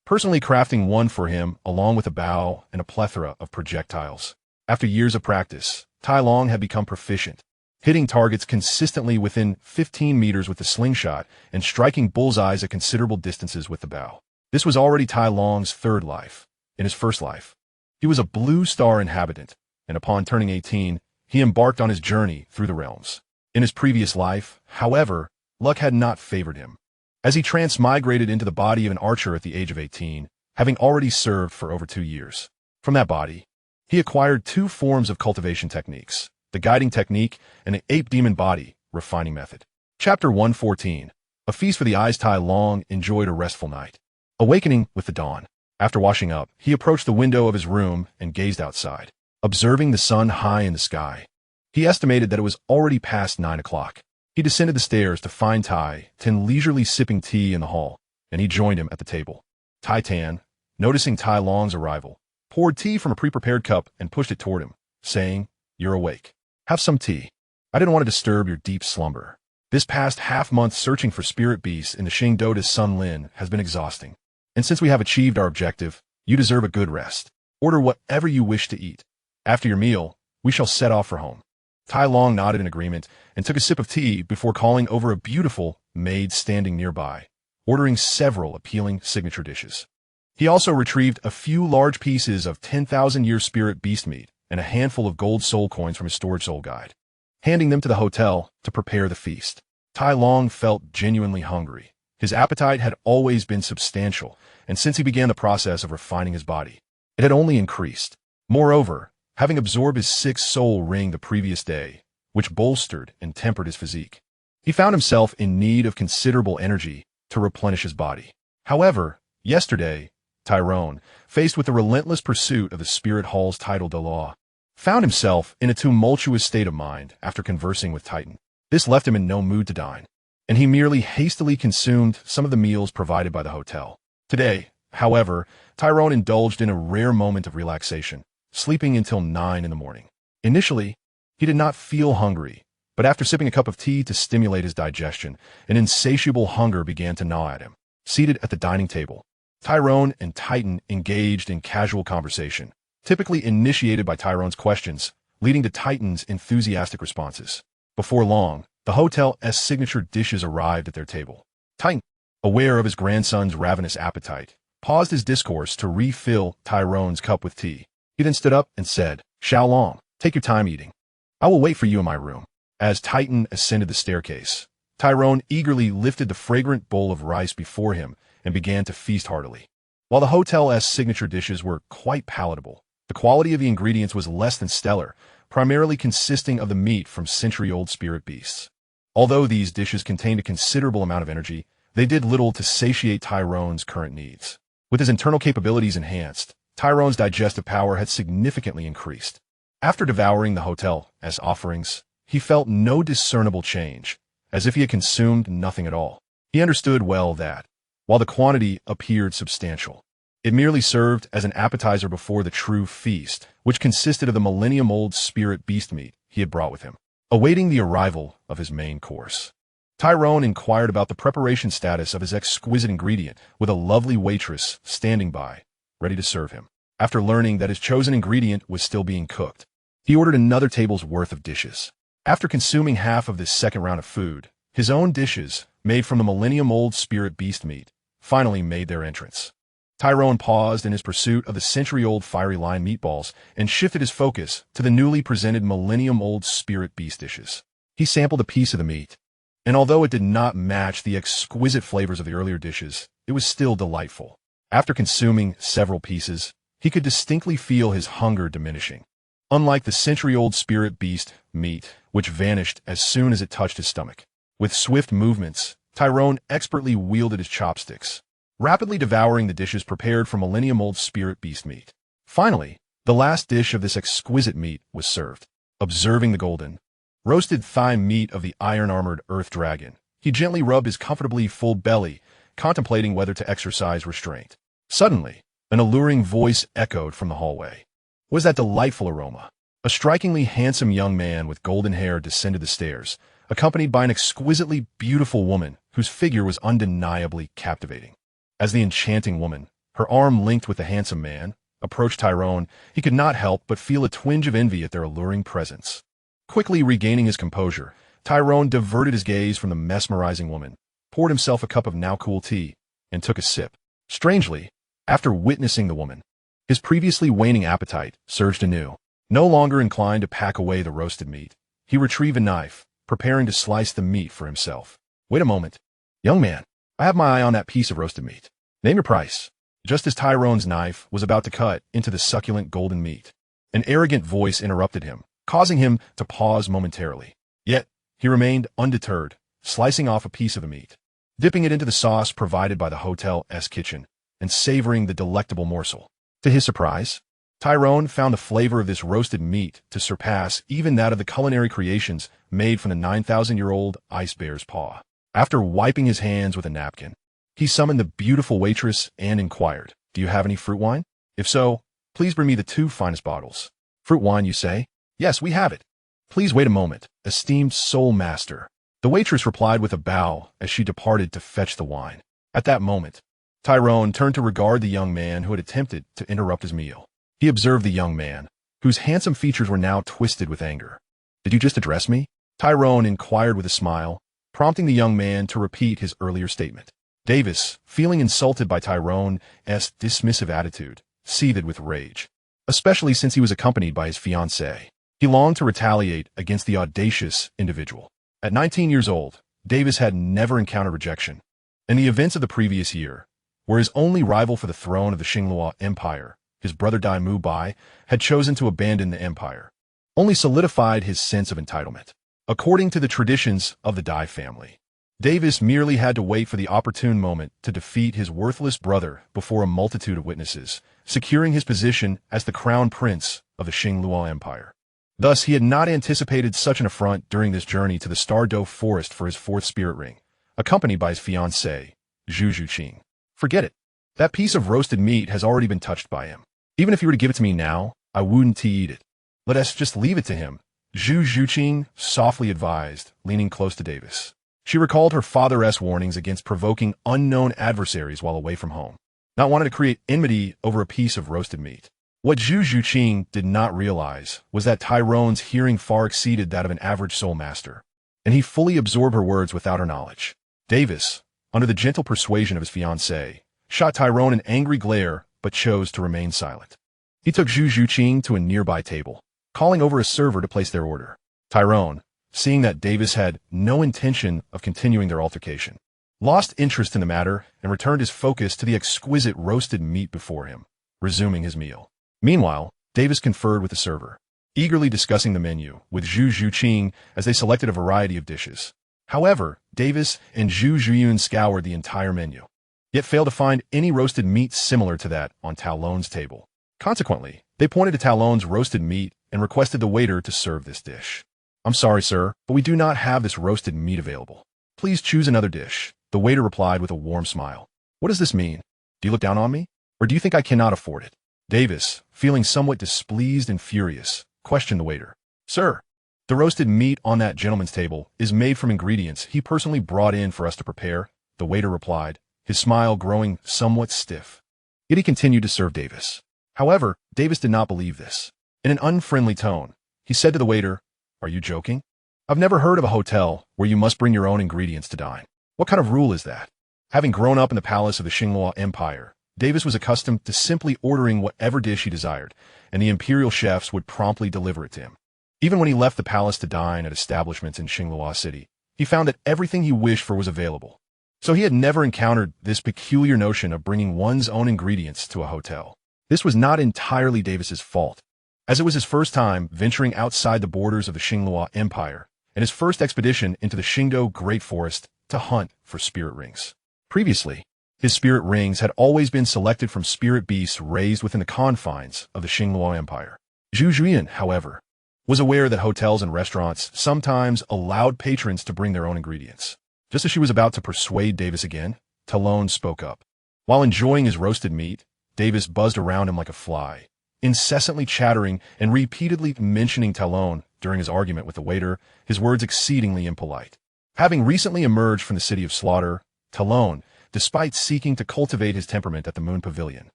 personally crafting one for him along with a bow and a plethora of projectiles. After years of practice, Tai Long had become proficient, hitting targets consistently within 15 meters with the slingshot and striking bullseyes at considerable distances with the bow. This was already Tai Long's third life. In his first life, he was a blue star inhabitant, and upon turning 18, he embarked on his journey through the realms. In his previous life, however, luck had not favored him, as he transmigrated into the body of an archer at the age of 18, having already served for over 2 years. From that body, he acquired 2 forms of cultivation techniques, the guiding technique and the ape demon body refining method. Chapter 114. A feast for the eyes. Tai Long enjoyed a restful night. Awakening with the dawn, after washing up, he approached the window of his room and gazed outside, observing the sun high in the sky. He estimated that it was already past 9 o'clock. He descended the stairs to find Tai Tan leisurely sipping tea in the hall, and he joined him at the table. Tai Tan, noticing Tai Long's arrival, poured tea from a pre-prepared cup and pushed it toward him, saying, "You're awake. Have some tea. I didn't want to disturb your deep slumber. This past half-month searching for spirit beasts in the Qingdou Sun Lin has been exhausting. And since we have achieved our objective, you deserve a good rest. Order whatever you wish to eat. After your meal, we shall set off for home." Tai Long nodded in agreement and took a sip of tea before calling over a beautiful maid standing nearby, ordering several appealing signature dishes. He also retrieved a few large pieces of 10,000-year spirit beast meat and a handful of gold soul coins from his storage soul guide, handing them to the hotel to prepare the feast. Tai Long felt genuinely hungry. His appetite had always been substantial, and since he began the process of refining his body, it had only increased. Moreover, having absorbed his 6th soul ring the previous day, which bolstered and tempered his physique, he found himself in need of considerable energy to replenish his body. However, yesterday, Tyrone, faced with the relentless pursuit of the Spirit Hall's title Douluo, found himself in a tumultuous state of mind after conversing with Titan. This left him in no mood to dine, and he merely hastily consumed some of the meals provided by the hotel. Today, however, Tyrone indulged in a rare moment of relaxation, sleeping until 9 in the morning. Initially, he did not feel hungry, but after sipping a cup of tea to stimulate his digestion, an insatiable hunger began to gnaw at him. Seated at the dining table, Tyrone and Titan engaged in casual conversation, typically initiated by Tyrone's questions, leading to Titan's enthusiastic responses. Before long, The hotel's signature dishes arrived at their table. Titan, aware of his grandson's ravenous appetite, paused his discourse to refill Tyrone's cup with tea. He then stood up and said, "Xiaolong, take your time eating. I will wait for you in my room." As Titan ascended the staircase, Tyrone eagerly lifted the fragrant bowl of rice before him and began to feast heartily. While the hotel's signature dishes were quite palatable, the quality of the ingredients was less than stellar, primarily consisting of the meat from century-old spirit beasts. Although these dishes contained a considerable amount of energy, they did little to satiate Tyrone's current needs. With his internal capabilities enhanced, Tyrone's digestive power had significantly increased. After devouring the hotel's offerings, he felt no discernible change, as if he had consumed nothing at all. He understood well that, while the quantity appeared substantial, it merely served as an appetizer before the true feast, which consisted of the millennium-old spirit beast meat he had brought with him. Awaiting the arrival of his main course, Tyrone inquired about the preparation status of his exquisite ingredient, with a lovely waitress standing by, ready to serve him. After learning that his chosen ingredient was still being cooked, he ordered another table's worth of dishes. After consuming half of this second round of food, his own dishes, made from the millennium-old spirit beast meat, finally made their entrance. Tyrone paused in his pursuit of the century-old fiery line meatballs and shifted his focus to the newly presented millennium-old spirit beast dishes. He sampled a piece of the meat, and although it did not match the exquisite flavors of the earlier dishes, it was still delightful. After consuming several pieces, he could distinctly feel his hunger diminishing. Unlike the century-old spirit beast meat, which vanished as soon as it touched his stomach. With swift movements, Tyrone expertly wielded his chopsticks, rapidly devouring the dishes prepared from millennium-old spirit beast meat. Finally, the last dish of this exquisite meat was served. Observing the golden, roasted thigh meat of the iron-armored earth dragon, he gently rubbed his comfortably full belly, contemplating whether to exercise restraint. Suddenly, an alluring voice echoed from the hallway. What was that delightful aroma? A strikingly handsome young man with golden hair descended the stairs, accompanied by an exquisitely beautiful woman whose figure was undeniably captivating. As the enchanting woman, her arm linked with the handsome man, approached Tyrone, he could not help but feel a twinge of envy at their alluring presence. Quickly regaining his composure, Tyrone diverted his gaze from the mesmerizing woman, poured himself a cup of now-cool tea, and took a sip. Strangely, after witnessing the woman, his previously waning appetite surged anew. No longer inclined to pack away the roasted meat, he retrieved a knife, preparing to slice the meat for himself. "Wait a moment. Young man, I have my eye on that piece of roasted meat. Name your price." Just as Tyrone's knife was about to cut into the succulent golden meat, an arrogant voice interrupted him, causing him to pause momentarily. Yet, he remained undeterred, slicing off a piece of the meat, dipping it into the sauce provided by the hotel's kitchen, and savoring the delectable morsel. To his surprise, Tyrone found the flavor of this roasted meat to surpass even that of the culinary creations made from the 9,000-year-old ice bear's paw. After wiping his hands with a napkin, he summoned the beautiful waitress and inquired, "Do you have any fruit wine? If so, please bring me the 2 finest bottles." "Fruit wine, you say?" "Yes, we have it." "Please wait a moment, esteemed soul master." The waitress replied with a bow as she departed to fetch the wine. At that moment, Tyrone turned to regard the young man who had attempted to interrupt his meal. He observed the young man, whose handsome features were now twisted with anger. "Did you just address me?" Tyrone inquired with a smile, prompting the young man to repeat his earlier statement. Davis, feeling insulted by Tyrone's dismissive attitude, seethed with rage, especially since he was accompanied by his fiancée. He longed to retaliate against the audacious individual. At 19 years old, Davis had never encountered rejection, and the events of the previous year, where his only rival for the throne of the Xinglua Empire, his brother Dai Mu Bai, had chosen to abandon the empire, only solidified his sense of entitlement. According to the traditions of the Dai family, Davis merely had to wait for the opportune moment to defeat his worthless brother before a multitude of witnesses, securing his position as the crown prince of the Xinglua Empire. Thus, he had not anticipated such an affront during this journey to the Stardoe Forest for his 4th spirit ring, accompanied by his fiancée, Zhu Zhuqing. Forget it. That piece of roasted meat has already been touched by him. Even if you were to give it to me now, I wouldn't eat it. Let us just leave it to him, Zhu Zhuqing softly advised, leaning close to Davis. She recalled her father's warnings against provoking unknown adversaries while away from home, not wanting to create enmity over a piece of roasted meat. What Zhu Zhuqing did not realize was that Tyrone's hearing far exceeded that of an average soul master. and he fully absorbed her words without her knowledge. Davis, under the gentle persuasion of his fiancée, shot Tyrone an angry glare but chose to remain silent. He took Zhu Zhuqing to a nearby table, calling over a server to place their order. Tyrone, seeing that Davis had no intention of continuing their altercation, lost interest in the matter and returned his focus to the exquisite roasted meat before him, resuming his meal. Meanwhile, Davis conferred with the server, eagerly discussing the menu with Zhu Zhuqing as they selected a variety of dishes. However, Davis and Zhu Zhuyun scoured the entire menu, yet failed to find any roasted meat similar to that on Talon's table. Consequently, they pointed to Talon's roasted meat and requested the waiter to serve this dish. "I'm sorry, sir, but we do not have this roasted meat available. Please choose another dish," the waiter replied with a warm smile. "What does this mean? Do you look down on me? Or do you think I cannot afford it?" Davis, feeling somewhat displeased and furious, questioned the waiter. "Sir, the roasted meat on that gentleman's table is made from ingredients he personally brought in for us to prepare," the waiter replied, his smile growing somewhat stiff. Yet he continued to serve Davis. However, Davis did not believe this. In an unfriendly tone, he said to the waiter, "Are you joking? I've never heard of a hotel where you must bring your own ingredients to dine. What kind of rule is that?" Having grown up in the palace of the Xinhua Empire, Davis was accustomed to simply ordering whatever dish he desired, and the imperial chefs would promptly deliver it to him. Even when he left the palace to dine at establishments in Xinhua City, he found that everything he wished for was available. So he had never encountered this peculiar notion of bringing one's own ingredients to a hotel. This was not entirely Davis's fault, as it was his first time venturing outside the borders of the Xinhua Empire, and his first expedition into the Qingdao Great Forest to hunt for spirit rings. Previously, his spirit rings had always been selected from spirit beasts raised within the confines of the Xinhua Empire. Zhu Zhuyan, however, was aware that hotels and restaurants sometimes allowed patrons to bring their own ingredients. Just as she was about to persuade Davis again, Talon spoke up. While enjoying his roasted meat, Davis buzzed around him like a fly, incessantly chattering and repeatedly mentioning Talon during his argument with the waiter, his words exceedingly impolite. Having recently emerged from the city of slaughter, Talon, despite seeking to cultivate his temperament at the Moon Pavilion,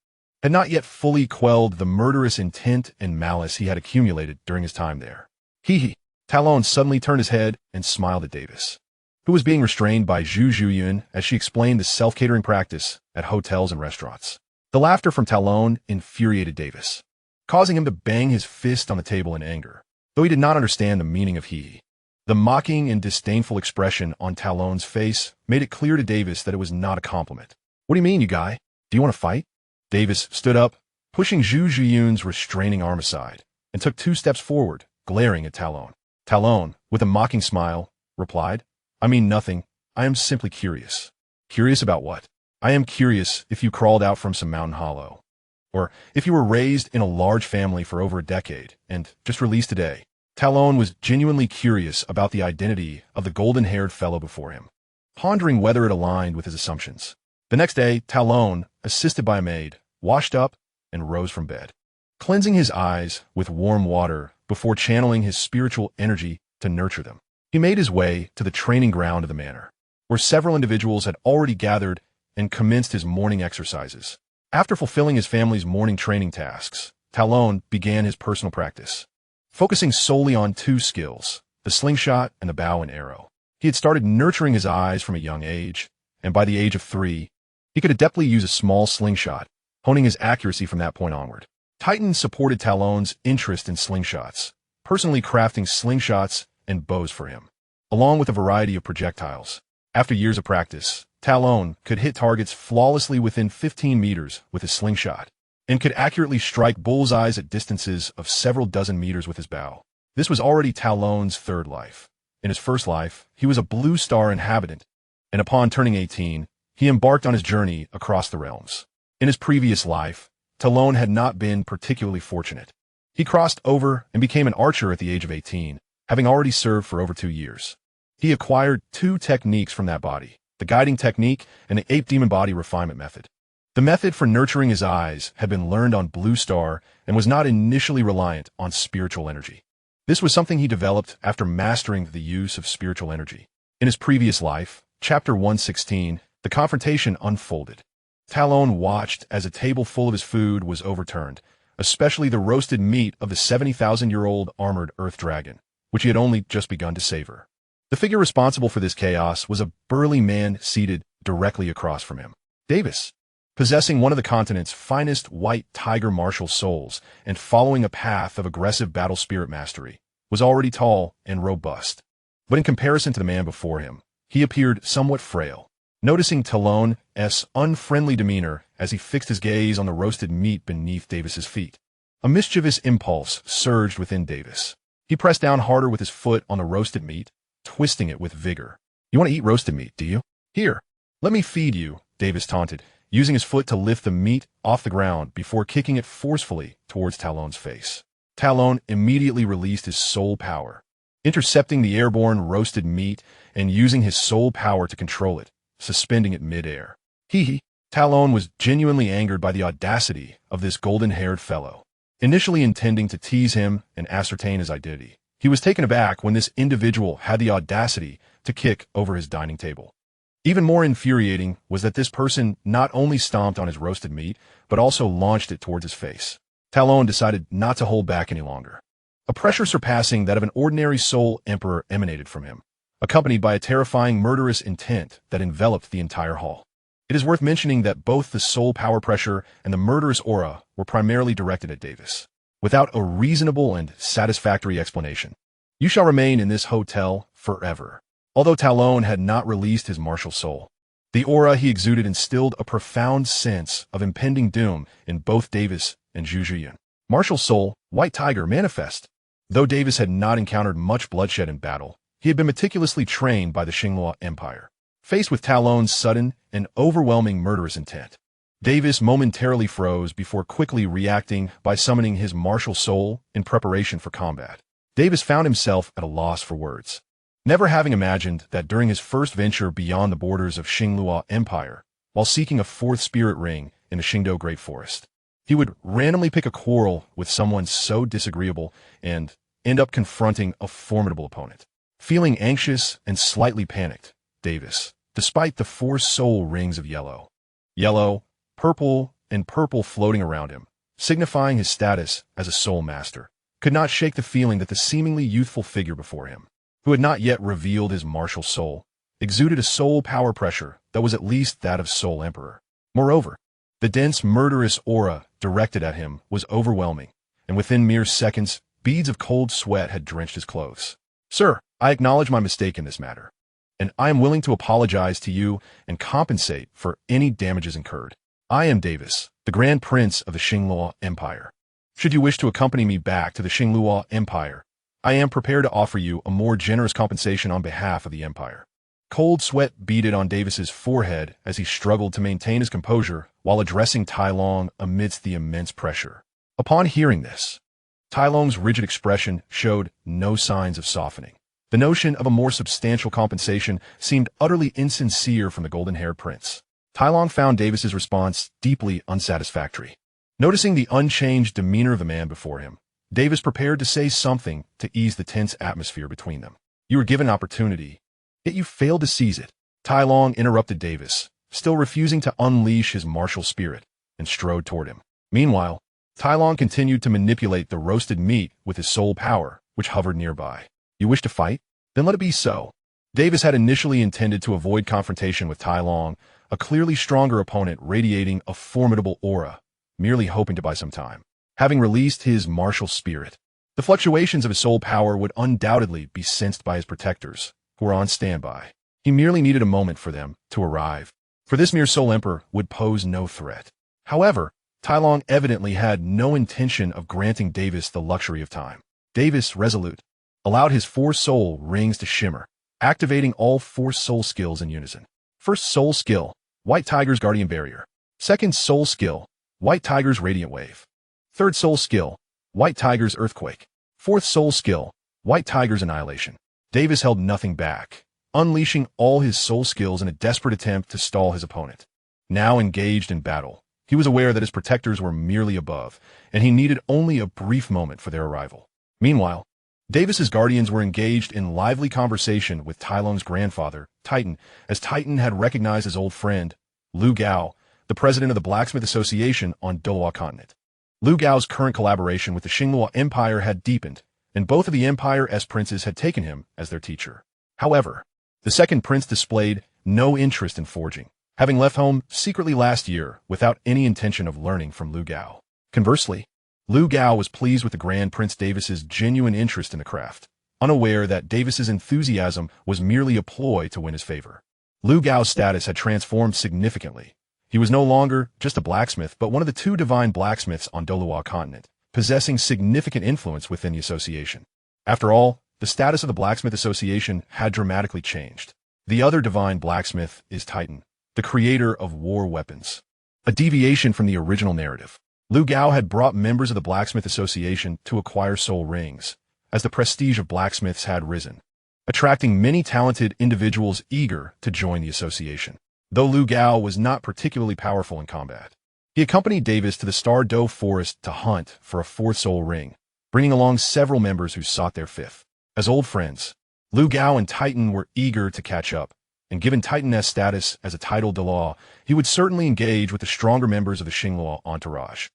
had not yet fully quelled the murderous intent and malice he had accumulated during his time there. Hee. Talon suddenly turned his head and smiled at Davis, who was being restrained by Zhu Zhuyan as she explained the self-catering practice at hotels and restaurants. The laughter from Talon infuriated Davis, causing him to bang his fist on the table in anger, though he did not understand the meaning of hee. The mocking and disdainful expression on Talon's face made it clear to Davis that it was not a compliment. "What do you mean, you guy? Do you want to fight?" Davis stood up, pushing Zhu Zhuyun's restraining arm aside, and took 2 steps forward, glaring at Talon. Talon, with a mocking smile, replied, "I mean nothing. I am simply curious." "Curious about what?" "I am curious if you crawled out from some mountain hollow, or if you were raised in a large family for over a decade and just released today." Talon was genuinely curious about the identity of the golden-haired fellow before him, pondering whether it aligned with his assumptions. The next day, Talon, assisted by a maid, washed up and rose from bed, cleansing his eyes with warm water before channeling his spiritual energy to nurture them. He made his way to the training ground of the manor, where several individuals had already gathered and commenced his morning exercises. After fulfilling his family's morning training tasks, Talon began his personal practice, focusing solely on 2 skills, the slingshot and the bow and arrow. He had started nurturing his eyes from a young age, and by the age of 3, he could adeptly use a small slingshot, honing his accuracy from that point onward. Titan supported Talon's interest in slingshots, personally crafting slingshots and bows for him, along with a variety of projectiles. After years of practice, Talon could hit targets flawlessly within 15 meters with his slingshot, and could accurately strike bullseyes at distances of several dozen meters with his bow. This was already Talon's 3rd life. In his first life, he was a Blue Star inhabitant, and upon turning 18, he embarked on his journey across the realms. In his previous life, Talon had not been particularly fortunate. He crossed over and became an archer at the age of 18, having already served for over 2 years. He acquired 2 techniques from that body, the guiding technique and the ape demon body refinement method. The method for nurturing his eyes had been learned on Blue Star and was not initially reliant on spiritual energy. This was something he developed after mastering the use of spiritual energy. In his previous life, Chapter 116, the confrontation unfolded. Talon watched as a table full of his food was overturned, especially the roasted meat of the 70,000-year-old armored earth dragon, which he had only just begun to savor. The figure responsible for this chaos was a burly man seated directly across from him. Davis, possessing one of the continent's finest white tiger martial souls and following a path of aggressive battle spirit mastery, was already tall and robust. But in comparison to the man before him, he appeared somewhat frail. Noticing Talon's unfriendly demeanor as he fixed his gaze on the roasted meat beneath Davis's feet, a mischievous impulse surged within Davis. He pressed down harder with his foot on the roasted meat, twisting it with vigor. "You want to eat roasted meat, do you? Here, let me feed you," Davis taunted, using his foot to lift the meat off the ground before kicking it forcefully towards Talon's face. Talon immediately released his soul power, intercepting the airborne roasted meat and using his soul power to control it, suspending it mid-air. Talon was genuinely angered by the audacity of this golden-haired fellow. Initially intending to tease him and ascertain his identity, he was taken aback when this individual had the audacity to kick over his dining table. Even more infuriating was that this person not only stomped on his roasted meat, but also launched it towards his face. Talon decided not to hold back any longer. A pressure surpassing that of an ordinary soul emperor emanated from him, accompanied by a terrifying murderous intent that enveloped the entire hall. It is worth mentioning that both the soul power pressure and the murderous aura were primarily directed at Davis, without a reasonable and satisfactory explanation. "You shall remain in this hotel forever." Although Talon had not released his martial soul, the aura he exuded instilled a profound sense of impending doom in both Davis and Zhu Zhiyan. Martial soul, white tiger, manifest. Though Davis had not encountered much bloodshed in battle, he had been meticulously trained by the Xinghua Empire. Faced with Talon's sudden and overwhelming murderous intent, Davis momentarily froze before quickly reacting by summoning his martial soul in preparation for combat. Davis found himself at a loss for words. Never having imagined that during his first venture beyond the borders of Xinghua Empire, while seeking a fourth spirit ring in the Xingdou Great Forest, he would randomly pick a quarrel with someone so disagreeable and end up confronting a formidable opponent. Feeling anxious and slightly panicked, Davis, despite the 4 soul rings of yellow, purple, and purple floating around him, signifying his status as a soul master, could not shake the feeling that the seemingly youthful figure before him, who had not yet revealed his martial soul, exuded a soul power pressure that was at least that of Soul Emperor. Moreover, the dense murderous aura directed at him was overwhelming, and within mere seconds, beads of cold sweat had drenched his clothes. "Sir, I acknowledge my mistake in this matter, and I am willing to apologize to you and compensate for any damages incurred. I am Davis, the Grand Prince of the Xinghua Empire. Should you wish to accompany me back to the Xinghua Empire, I am prepared to offer you a more generous compensation on behalf of the Empire." Cold sweat beaded on Davis's forehead as he struggled to maintain his composure while addressing Tai Long amidst the immense pressure. Upon hearing this, Tai Long's rigid expression showed no signs of softening. The notion of a more substantial compensation seemed utterly insincere from the golden-haired prince. Tai Long found Davis's response deeply unsatisfactory. Noticing the unchanged demeanor of the man before him, Davis prepared to say something to ease the tense atmosphere between them. "You were given an opportunity, yet you failed to seize it." Tai Long interrupted Davis, still refusing to unleash his martial spirit, and strode toward him. Meanwhile, Tai Long continued to manipulate the roasted meat with his soul power, which hovered nearby. "You wish to fight? Then let it be so." Davis had initially intended to avoid confrontation with Tai Long, a clearly stronger opponent radiating a formidable aura, merely hoping to buy some time. Having released his martial spirit, the fluctuations of his soul power would undoubtedly be sensed by his protectors, who were on standby. He merely needed a moment for them to arrive, for this mere Soul Emperor would pose no threat. However, Tai Long evidently had no intention of granting Davis the luxury of time. Davis, resolute, allowed his 4 soul rings to shimmer, activating all 4 soul skills in unison. First soul skill, White Tiger's Guardian Barrier. Second soul skill, White Tiger's Radiant Wave. Third soul skill, White Tiger's Earthquake. Fourth soul skill, White Tiger's Annihilation. Davis held nothing back, unleashing all his soul skills in a desperate attempt to stall his opponent. Now engaged in battle, he was aware that his protectors were merely above, and he needed only a brief moment for their arrival. Meanwhile, Davis's guardians were engaged in lively conversation with Tai Long's grandfather, Titan, as Titan had recognized his old friend, Lu Gao, the president of the Blacksmith Association on Douluo continent. Lu Gao's current collaboration with the Xinghua Empire had deepened, and both of the Empire's princes had taken him as their teacher. However, the second prince displayed no interest in forging, having left home secretly last year without any intention of learning from Lu Gao. Conversely, Lu Gao was pleased with the Grand Prince Davis's genuine interest in the craft, unaware that Davis's enthusiasm was merely a ploy to win his favor. Lu Gao's status had transformed significantly. He was no longer just a blacksmith, but one of the two divine blacksmiths on Douluo continent, possessing significant influence within the association. After all, the status of the Blacksmith Association had dramatically changed. The other divine blacksmith is Titan, the creator of war weapons. A deviation from the original narrative. Lu Gao had brought members of the Blacksmith Association to acquire soul rings, as the prestige of blacksmiths had risen, attracting many talented individuals eager to join the association. Though Lu Gao was not particularly powerful in combat, he accompanied Davis to the Star Doe forest to hunt for a fourth soul ring, bringing along several members who sought their fifth. As old friends, Lu Gao and Titan were eager to catch up, and given TitanIs status as a title Dalu, he would certainly engage with the stronger members of the Xingluo entourage.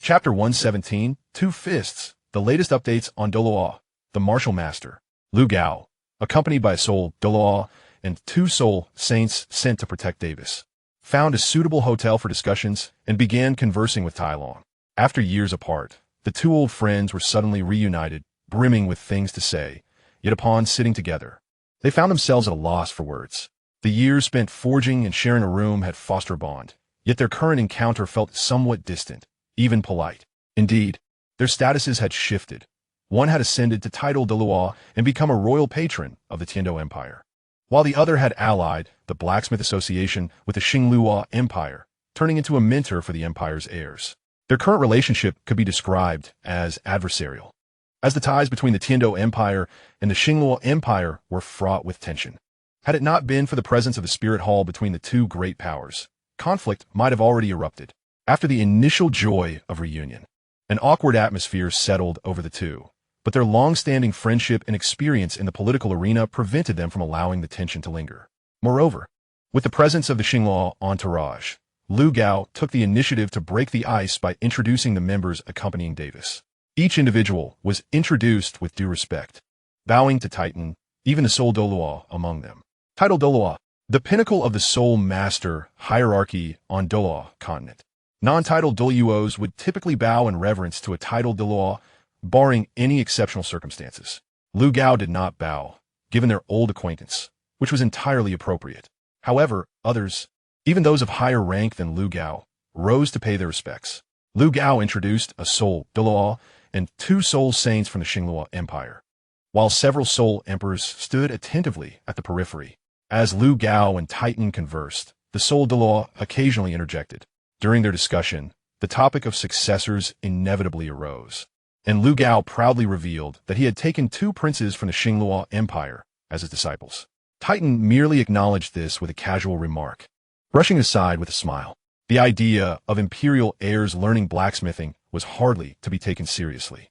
Chapter 117, Two Fists, the latest updates on Douluo. The martial master, Lu Gao, accompanied by a soul Dalu and two soul saints sent to protect Davis, found a suitable hotel for discussions and began conversing with Tai Long. After years apart, the two old friends were suddenly reunited, brimming with things to say, yet upon sitting together, they found themselves at a loss for words. The years spent forging and sharing a room had fostered a bond, yet their current encounter felt somewhat distant, even polite. Indeed, their statuses had shifted. One had ascended to title Dalu and become a royal patron of the Tiando Empire, while the other had allied the Blacksmith Association with the Xingluo Empire, turning into a mentor for the empire's heirs. Their current relationship could be described as adversarial, as the ties between the Tiando Empire and the Xingluo Empire were fraught with tension. Had it not been for the presence of the Spirit Hall between the two great powers, conflict might have already erupted. After the initial joy of reunion, an awkward atmosphere settled over the two, but their long-standing friendship and experience in the political arena prevented them from allowing the tension to linger. Moreover, with the presence of the Xingluo entourage, Lu Gao took the initiative to break the ice by introducing the members accompanying Davis. Each individual was introduced with due respect, bowing to Titan, even the Soul Douluo among them. Title Douluo, the pinnacle of the Soul Master hierarchy on Douluo continent. Non-titled Douluos would typically bow in reverence to a titled Dalu, barring any exceptional circumstances. Lu Gao did not bow, given their old acquaintance, which was entirely appropriate. However, others, even those of higher rank than Lu Gao, rose to pay their respects. Lu Gao introduced a soul Dalu and two soul saints from the Xingluo Empire, while several soul emperors stood attentively at the periphery. As Lu Gao and Titan conversed, the soul Dalu occasionally interjected. During their discussion, the topic of successors inevitably arose, and Lu Gao proudly revealed that he had taken two princes from the Xingluo Empire as his disciples. Titan merely acknowledged this with a casual remark, brushing aside with a smile. The idea of imperial heirs learning blacksmithing was hardly to be taken seriously.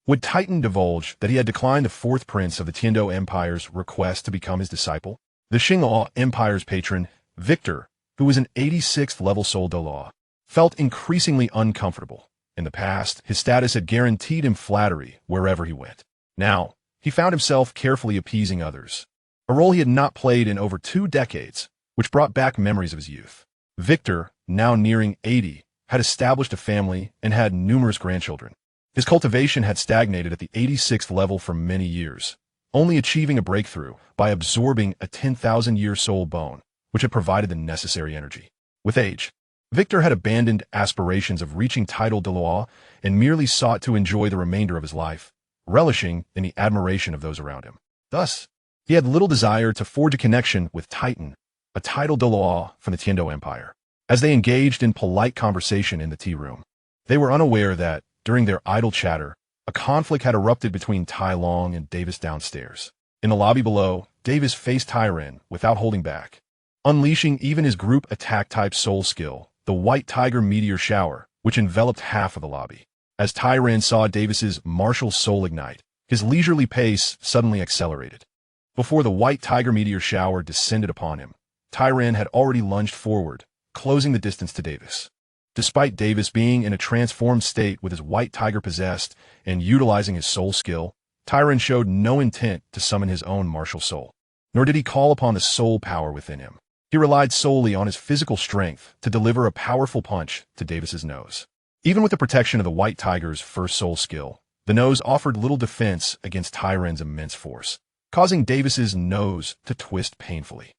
Would Titan divulge that he had declined the fourth prince of the Tiando Empire's request to become his disciple? The Xingluo Empire's patron, Victor, who was an 86th level soul Dalu, felt increasingly uncomfortable. In the past, his status had guaranteed him flattery wherever he went. Now, he found himself carefully appeasing others, a role he had not played in over 2 decades, which brought back memories of his youth. Victor, now nearing 80, had established a family and had numerous grandchildren. His cultivation had stagnated at the 86th level for many years, only achieving a breakthrough by absorbing a 10,000-year soul bone, which had provided the necessary energy. With age, Victor had abandoned aspirations of reaching title Dalu and merely sought to enjoy the remainder of his life, relishing in the admiration of those around him. Thus, he had little desire to forge a connection with Titan, a title Dalu from the Tiando Empire. As they engaged in polite conversation in the tea room, they were unaware that, during their idle chatter, a conflict had erupted between Tai Long and Davis downstairs. In the lobby below, Davis faced Tyren without holding back, unleashing even his group attack-type soul skill, the White Tiger Meteor Shower, which enveloped half of the lobby. As Tyren saw Davis's martial soul ignite, his leisurely pace suddenly accelerated. Before the White Tiger Meteor Shower descended upon him, Tyren had already lunged forward, closing the distance to Davis. Despite Davis being in a transformed state with his White Tiger possessed and utilizing his soul skill, Tyren showed no intent to summon his own martial soul. nor did he call upon the soul power within him. He relied solely on his physical strength to deliver a powerful punch to Davis's nose. Even with the protection of the White Tiger's first soul skill, the nose offered little defense against Tyran's immense force, causing Davis's nose to twist painfully.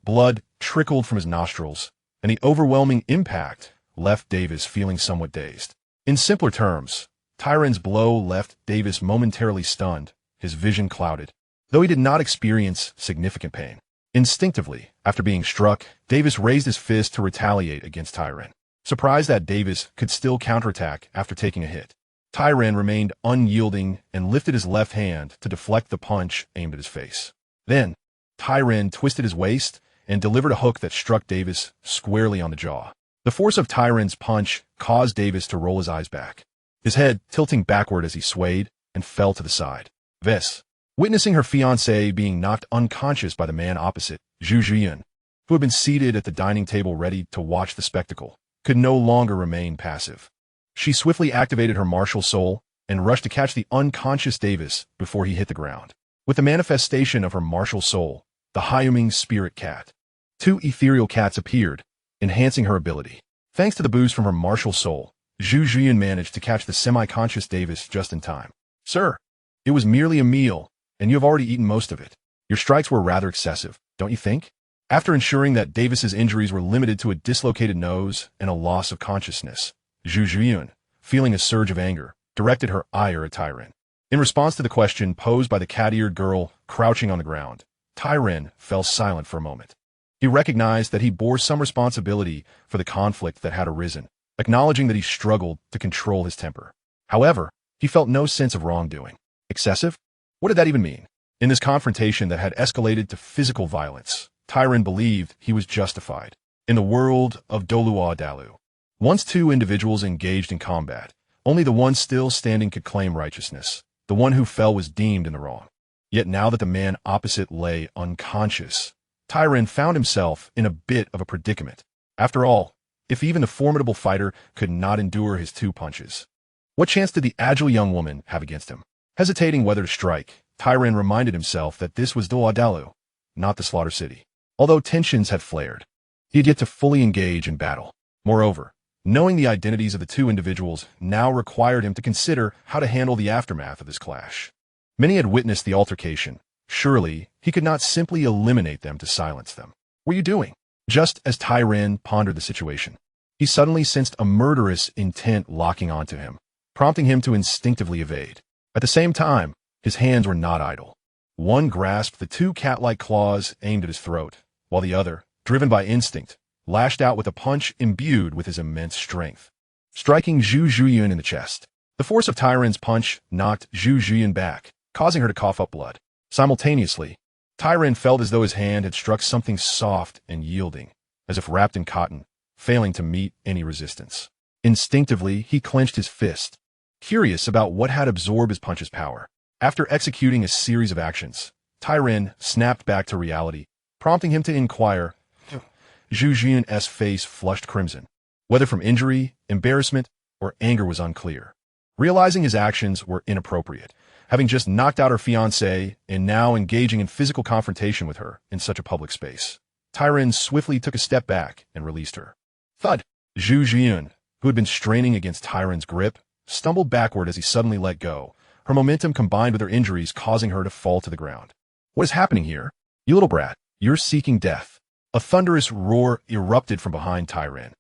Blood trickled from his nostrils, and the overwhelming impact left Davis feeling somewhat dazed. In simpler terms, Tyran's blow left Davis momentarily stunned, his vision clouded, though he did not experience significant pain. Instinctively, after being struck, Davis raised his fist to retaliate against Tyran. Surprised that Davis could still counterattack after taking a hit, Tyran remained unyielding and lifted his left hand to deflect the punch aimed at his face. Then, Tyran twisted his waist and delivered a hook that struck Davis squarely on the jaw. The force of Tyran's punch caused Davis to roll his eyes back, his head tilting backward as he swayed and fell to the side. Ves, witnessing her fiancé being knocked unconscious by the man opposite, Zhu Zhiyun, who had been seated at the dining table ready to watch the spectacle, could no longer remain passive. She swiftly activated her martial soul and rushed to catch the unconscious Davis before he hit the ground. With the manifestation of her martial soul, the Hyuming spirit cat, two ethereal cats appeared, enhancing her ability. Thanks to the boost from her martial soul, Zhu Zhiyun managed to catch the semi-conscious Davis just in time. Sir, it was merely a meal, and you have already eaten most of it. Your strikes were rather excessive, don't you think? After ensuring that Davis's injuries were limited to a dislocated nose and a loss of consciousness, Zhu Zhiyun, feeling a surge of anger, directed her ire at Tyran. In response to the question posed by the cat-eared girl crouching on the ground, Tyran fell silent for a moment. He recognized that he bore some responsibility for the conflict that had arisen, acknowledging that he struggled to control his temper. However, he felt no sense of wrongdoing. Excessive? What did that even mean? In this confrontation that had escalated to physical violence, Tyran believed he was justified. In the world of Douluo Dalu, once two individuals engaged in combat, only the one still standing could claim righteousness. The one who fell was deemed in the wrong. Yet now that the man opposite lay unconscious, Tyran found himself in a bit of a predicament. After all, if even the formidable fighter could not endure his two punches, what chance did the agile young woman have against him? Hesitating whether to strike, Tyran reminded himself that this was Douluo Dalu, not the Slaughter City. Although tensions had flared, he had yet to fully engage in battle. Moreover, knowing the identities of the two individuals now required him to consider how to handle the aftermath of this clash. Many had witnessed the altercation. Surely, he could not simply eliminate them to silence them. What are you doing? Just as Tyran pondered the situation, he suddenly sensed a murderous intent locking onto him, prompting him to instinctively evade. At the same time, his hands were not idle. One grasped the two cat-like claws aimed at his throat, while the other, driven by instinct, lashed out with a punch imbued with his immense strength, striking Zhu Zhiyun in the chest. The force of Tyran's punch knocked Zhu Zhiyun back, causing her to cough up blood. Simultaneously, Tyran felt as though his hand had struck something soft and yielding, as if wrapped in cotton, failing to meet any resistance. Instinctively, he clenched his fist, curious about what had absorbed his punch's power. After executing a series of actions, Tyran snapped back to reality, prompting him to inquire. Zhu Zhiyun's face flushed crimson. Whether from injury, embarrassment, or anger was unclear. Realizing his actions were inappropriate, having just knocked out her fiancé and now engaging in physical confrontation with her in such a public space, Tyran swiftly took a step back and released her. Thud! Zhu Zhiyun, who had been straining against Tyran's grip, stumbled backward as he suddenly let go, her momentum combined with her injuries causing her to fall to the ground. What is happening here? You little brat, you're seeking death. A thunderous roar erupted from behind Tyran,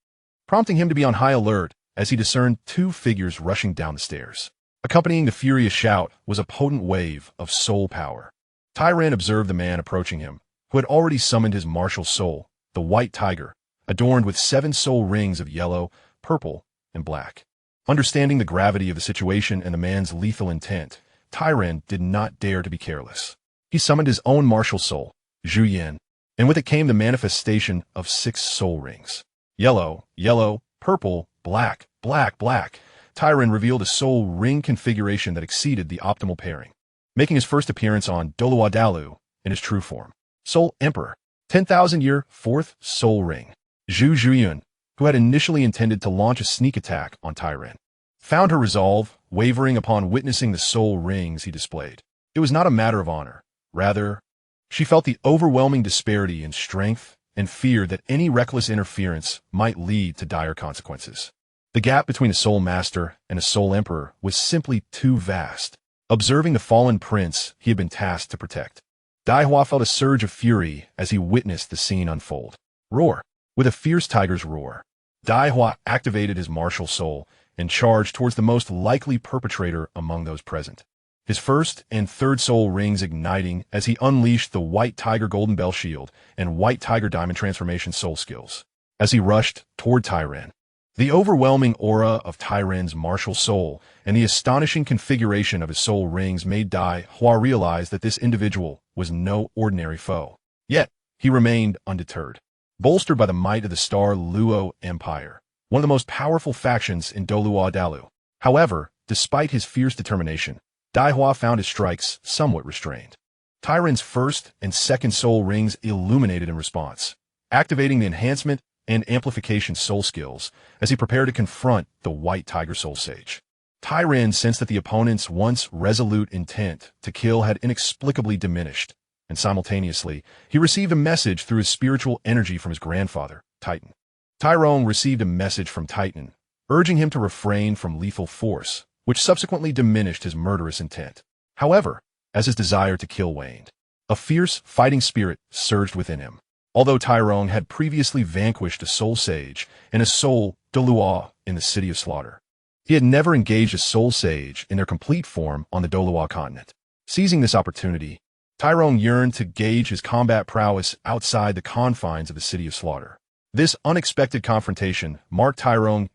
prompting him to be on high alert as he discerned two figures rushing down the stairs. Accompanying the furious shout was a potent wave of soul power. Tyran observed the man approaching him, who had already summoned his martial soul, the White Tiger, adorned with 7 soul rings of yellow, purple, and black. Understanding the gravity of the situation and the man's lethal intent, Tyran did not dare to be careless. He summoned his own martial soul, Zhu Yan, and with it came the manifestation of 6 soul rings. Yellow, yellow, purple, black, black, black. Tyran revealed a soul ring configuration that exceeded the optimal pairing, making his first appearance on Douluo Dalu in his true form. Soul Emperor, 10,000-year 4th soul ring. Zhu Zhiyun, who had initially intended to launch a sneak attack on Tyran, found her resolve wavering upon witnessing the soul rings he displayed. It was not a matter of honor. Rather, She felt the overwhelming disparity in strength and feared that any reckless interference might lead to dire consequences. The gap between a Soul Master and a Soul Emperor was simply too vast. Observing the fallen prince he had been tasked to protect, Daihua felt a surge of fury as he witnessed the scene unfold. Roar! With a fierce tiger's roar, Daihua activated his martial soul and charged towards the most likely perpetrator among those present. His first and third soul rings igniting as he unleashed the White Tiger Golden Bell Shield and White Tiger Diamond Transformation soul skills. As he rushed toward Tyran, the overwhelming aura of Tyran's martial soul and the astonishing configuration of his soul rings made Daihua realize that this individual was no ordinary foe. Yet, he remained undeterred. Bolstered by the might of the Douluo Empire, one of the most powerful factions in Douluo Dalu. However, despite his fierce determination, Daihua found his strikes somewhat restrained. Tyran's first and second soul rings illuminated in response, activating the enhancement and amplification soul skills as he prepared to confront the White Tiger Soul Sage. Tyran sensed that the opponent's once resolute intent to kill had inexplicably diminished, and simultaneously, he received a message through his spiritual energy from his grandfather, Titan. Tyrone received a message from Titan, urging him to refrain from lethal force, which subsequently diminished his murderous intent. However, as his desire to kill waned, a fierce fighting spirit surged within him. Although Tyrone had previously vanquished a soul sage and a soul Douluo in the City of Slaughter, he had never engaged a soul sage in their complete form on the Douluo continent. Seizing this opportunity, Tyrone yearned to gauge his combat prowess outside the confines of the City of Slaughter. This unexpected confrontation marked Tyrone's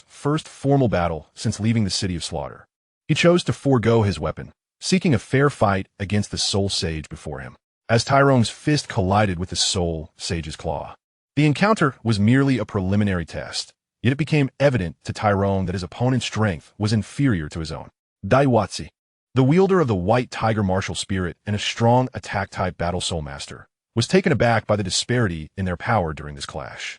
first formal battle since leaving the City of Slaughter. He chose to forego his weapon, seeking a fair fight against the soul sage before him. As Tyrone's fist collided with the soul sage's claw, the encounter was merely a preliminary test, yet it became evident to Tyrone that his opponent's strength was inferior to his own. Daiwatsi, the wielder of the White Tiger martial spirit and a strong attack-type battle soul master, was taken aback by the disparity in their power during this clash.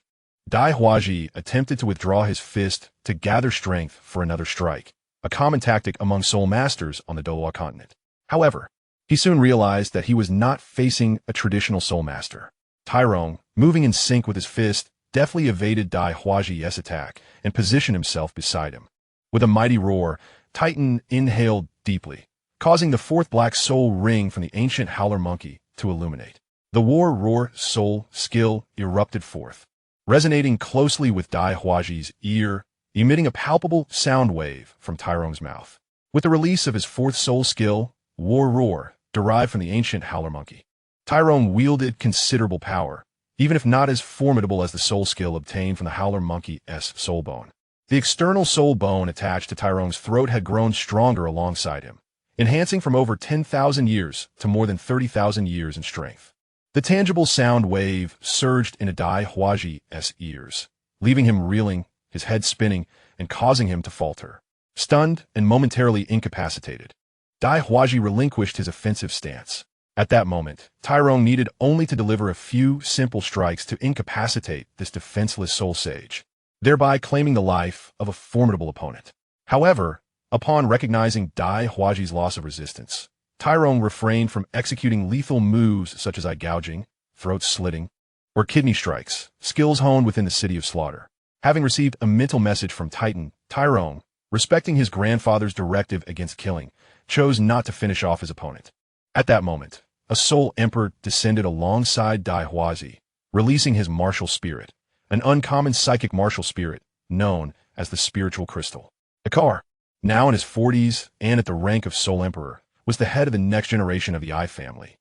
Daihuaji attempted to withdraw his fist to gather strength for another strike, a common tactic among soul masters on the Douluo continent. However, he soon realized that he was not facing a traditional soul master. Tyrone, moving in sync with his fist, deftly evaded Daihuaji's attack and positioned himself beside him. With a mighty roar, Titan inhaled deeply, causing the fourth black soul ring from the ancient howler monkey to illuminate. The war roar soul skill erupted forth, resonating closely with Daihuaji's ear, emitting a palpable sound wave from Tyrone's mouth. With the release of his fourth soul skill, war roar, derived from the ancient howler monkey, Tyrone wielded considerable power, even if not as formidable as the soul skill obtained from the howler monkey's soul bone. The external soul bone attached to Tyrone's throat had grown stronger alongside him, enhancing from over 10,000 years to more than 30,000 years in strength. The tangible sound wave surged into Daihuaji's ears, leaving him reeling, his head spinning, and causing him to falter. Stunned and momentarily incapacitated, Daihuaji relinquished his offensive stance. At that moment, Tyrone needed only to deliver a few simple strikes to incapacitate this defenseless soul sage, thereby claiming the life of a formidable opponent. However, upon recognizing Daihuaji's loss of resistance, Tyrone refrained from executing lethal moves such as eye gouging, throat slitting, or kidney strikes, skills honed within the City of Slaughter. Having received a mental message from Titan, Tyrone, respecting his grandfather's directive against killing, chose not to finish off his opponent. At that moment, a soul emperor descended alongside Daihuaji, releasing his martial spirit, an uncommon psychic martial spirit known as the spiritual crystal. Ikar, now in his 40s and at the rank of soul emperor, was the head of the next generation of the Ai family,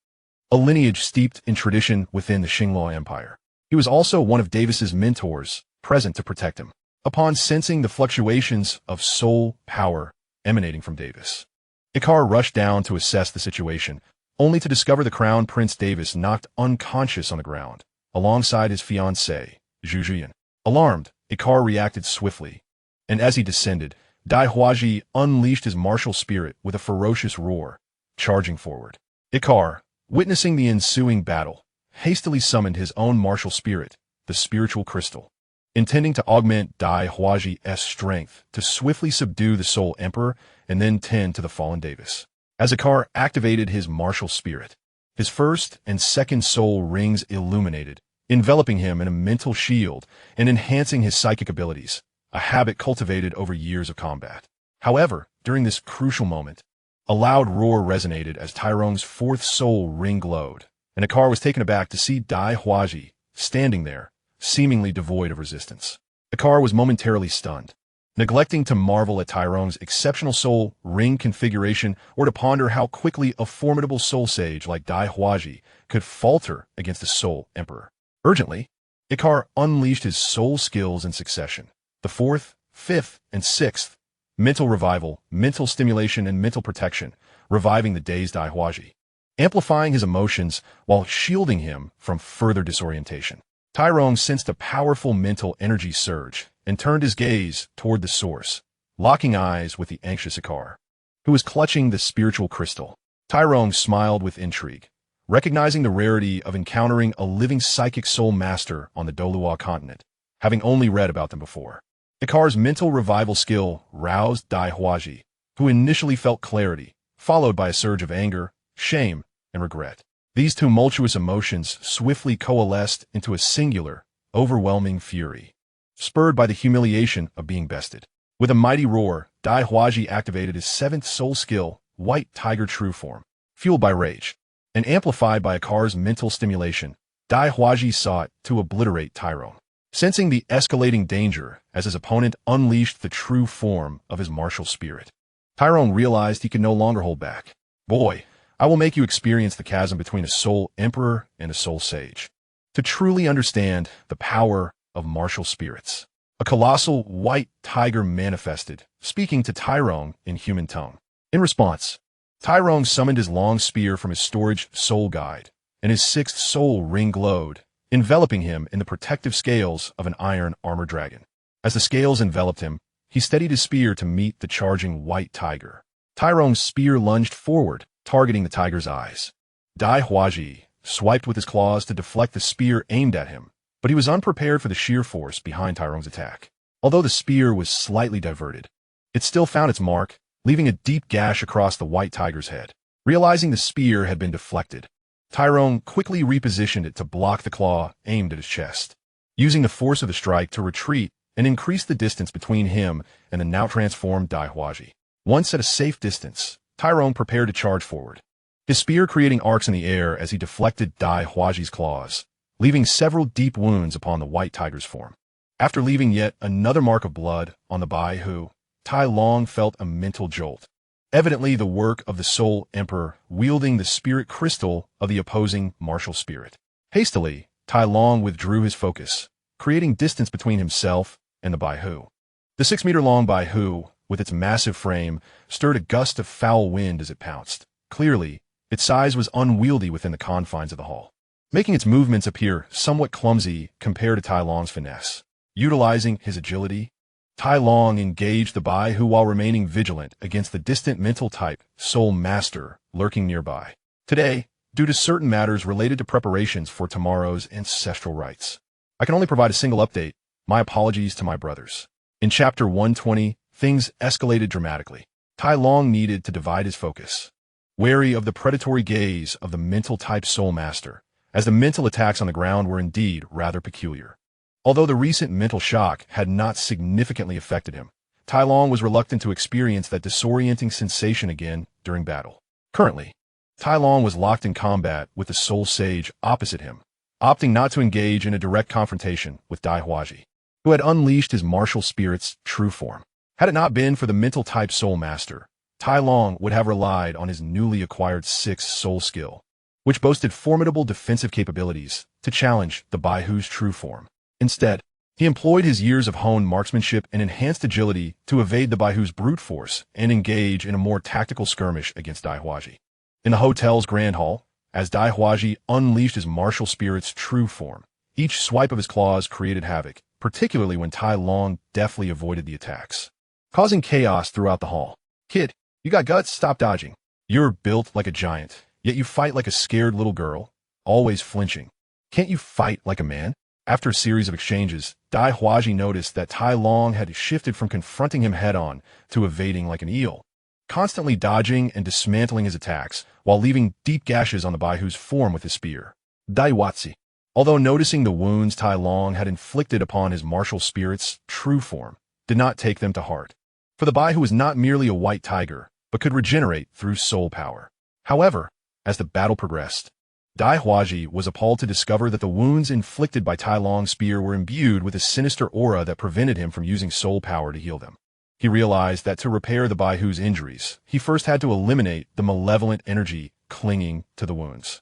a lineage steeped in tradition within the Xingluo Empire. He was also one of Davis's mentors, present to protect him. Upon sensing the fluctuations of soul power emanating from Davis, Ikar rushed down to assess the situation, only to discover the Crown Prince Davis knocked unconscious on the ground, alongside his fiancée, Zhujian. Alarmed, Ikar reacted swiftly, and as he descended, Daihuaji unleashed his martial spirit with a ferocious roar, charging forward. Ikar, witnessing the ensuing battle, hastily summoned his own martial spirit, the spiritual crystal, intending to augment Daihuaji's strength to swiftly subdue the Soul Emperor and then tend to the fallen Davis. As Ikar activated his martial spirit, His first and second soul rings illuminated, enveloping him in a mental shield and enhancing his psychic abilities, a habit cultivated over years of combat. However, during this crucial moment, a loud roar resonated as Tyrong's fourth soul ring glowed, and Akar was taken aback to see Dai Huaji standing there, seemingly devoid of resistance. Akar was momentarily stunned, neglecting to marvel at Tyrong's exceptional soul ring configuration or to ponder how quickly a formidable soul sage like Dai Huaji could falter against the soul emperor. Urgently, Akar unleashed his soul skills in succession. The fourth, fifth, and sixth, mental revival, mental stimulation, and mental protection, reviving the dazed Dai Huaji, amplifying his emotions while shielding him from further disorientation. Tyrone sensed a powerful mental energy surge and turned his gaze toward the source, locking eyes with the anxious Akar, who was clutching the spiritual crystal. Tyrone smiled with intrigue, recognizing the rarity of encountering a living psychic soul master on the Douluo continent, having only read about them before. Akar's mental revival skill roused Dai Huaji, who initially felt clarity, followed by a surge of anger, shame, and regret. These tumultuous emotions swiftly coalesced into a singular, overwhelming fury, spurred by the humiliation of being bested. With a mighty roar, Dai Huaji activated his seventh soul skill, White Tiger True Form. Fueled by rage, and amplified by Akar's mental stimulation, Dai Huaji sought to obliterate Tyrone. Sensing the escalating danger as his opponent unleashed the true form of his martial spirit, Tyrone realized he could no longer hold back. Boy, I will make you experience the chasm between a soul emperor and a soul sage, to truly understand the power of martial spirits. A colossal white tiger manifested, speaking to Tyrone in human tongue. In response, Tyrone summoned his long spear from his storage soul guide, and his sixth soul ring glowed, enveloping him in the protective scales of an iron armor dragon. As the scales enveloped him, he steadied his spear to meet the charging white tiger. Tyrone's spear lunged forward, targeting the tiger's eyes. Dai Huaji swiped with his claws to deflect the spear aimed at him, but he was unprepared for the sheer force behind Tyrone's attack. Although the spear was slightly diverted, it still found its mark, leaving a deep gash across the white tiger's head. Realizing the spear had been deflected, Tyrone quickly repositioned it to block the claw aimed at his chest, using the force of the strike to retreat and increase the distance between him and the now transformed Dai Huaji. Once at a safe distance, Tyrone prepared to charge forward, his spear creating arcs in the air as he deflected Dai Huaji's claws, leaving several deep wounds upon the white tiger's form. After leaving yet another mark of blood on the Baihu, Tai Long felt a mental jolt, evidently the work of the Soul Emperor wielding the spirit crystal of the opposing martial spirit. Hastily, Tai Long withdrew his focus, creating distance between himself and the Baihu. The 6-meter-long Baihu, with its massive frame, stirred a gust of foul wind as it pounced. Clearly, its size was unwieldy within the confines of the hall, making its movements appear somewhat clumsy compared to Tai Long's finesse. Utilizing his agility, Tai Long engaged the Baihu while remaining vigilant against the distant mental type Soul Master lurking nearby. Today, due to certain matters related to preparations for tomorrow's ancestral rites, I can only provide a single update. My apologies to my brothers. In Chapter 120, things escalated dramatically. Tai Long needed to divide his focus, wary of the predatory gaze of the mental type Soul Master, as the mental attacks on the ground were indeed rather peculiar. Although the recent mental shock had not significantly affected him, Tai Long was reluctant to experience that disorienting sensation again during battle. Currently, Tai Long was locked in combat with the Soul Sage opposite him, opting not to engage in a direct confrontation with Dai Huaji, who had unleashed his martial spirit's true form. Had it not been for the mental type Soul Master, Tai Long would have relied on his newly acquired 6th soul skill, which boasted formidable defensive capabilities, to challenge the Baihu's true form. Instead, he employed his years of honed marksmanship and enhanced agility to evade the Baihu's brute force and engage in a more tactical skirmish against Dai Huaji. In the hotel's grand hall, as Dai Huaji unleashed his martial spirit's true form, each swipe of his claws created havoc, particularly when Tai Long deftly avoided the attacks, causing chaos throughout the hall. Kid, you got guts? Stop dodging. You're built like a giant, yet you fight like a scared little girl, always flinching. Can't you fight like a man? After a series of exchanges, Dai Huaji noticed that Tai Long had shifted from confronting him head-on to evading like an eel, constantly dodging and dismantling his attacks, while leaving deep gashes on the Baihu's form with his spear. Daiwatsi. Although noticing the wounds Tai Long had inflicted upon his martial spirit's true form, did not take them to heart. For the Baihu was not merely a white tiger, but could regenerate through soul power. However, as the battle progressed, Dai Huaji was appalled to discover that the wounds inflicted by Tai Long's spear were imbued with a sinister aura that prevented him from using soul power to heal them. He realized that to repair the Baihu's injuries, he first had to eliminate the malevolent energy clinging to the wounds.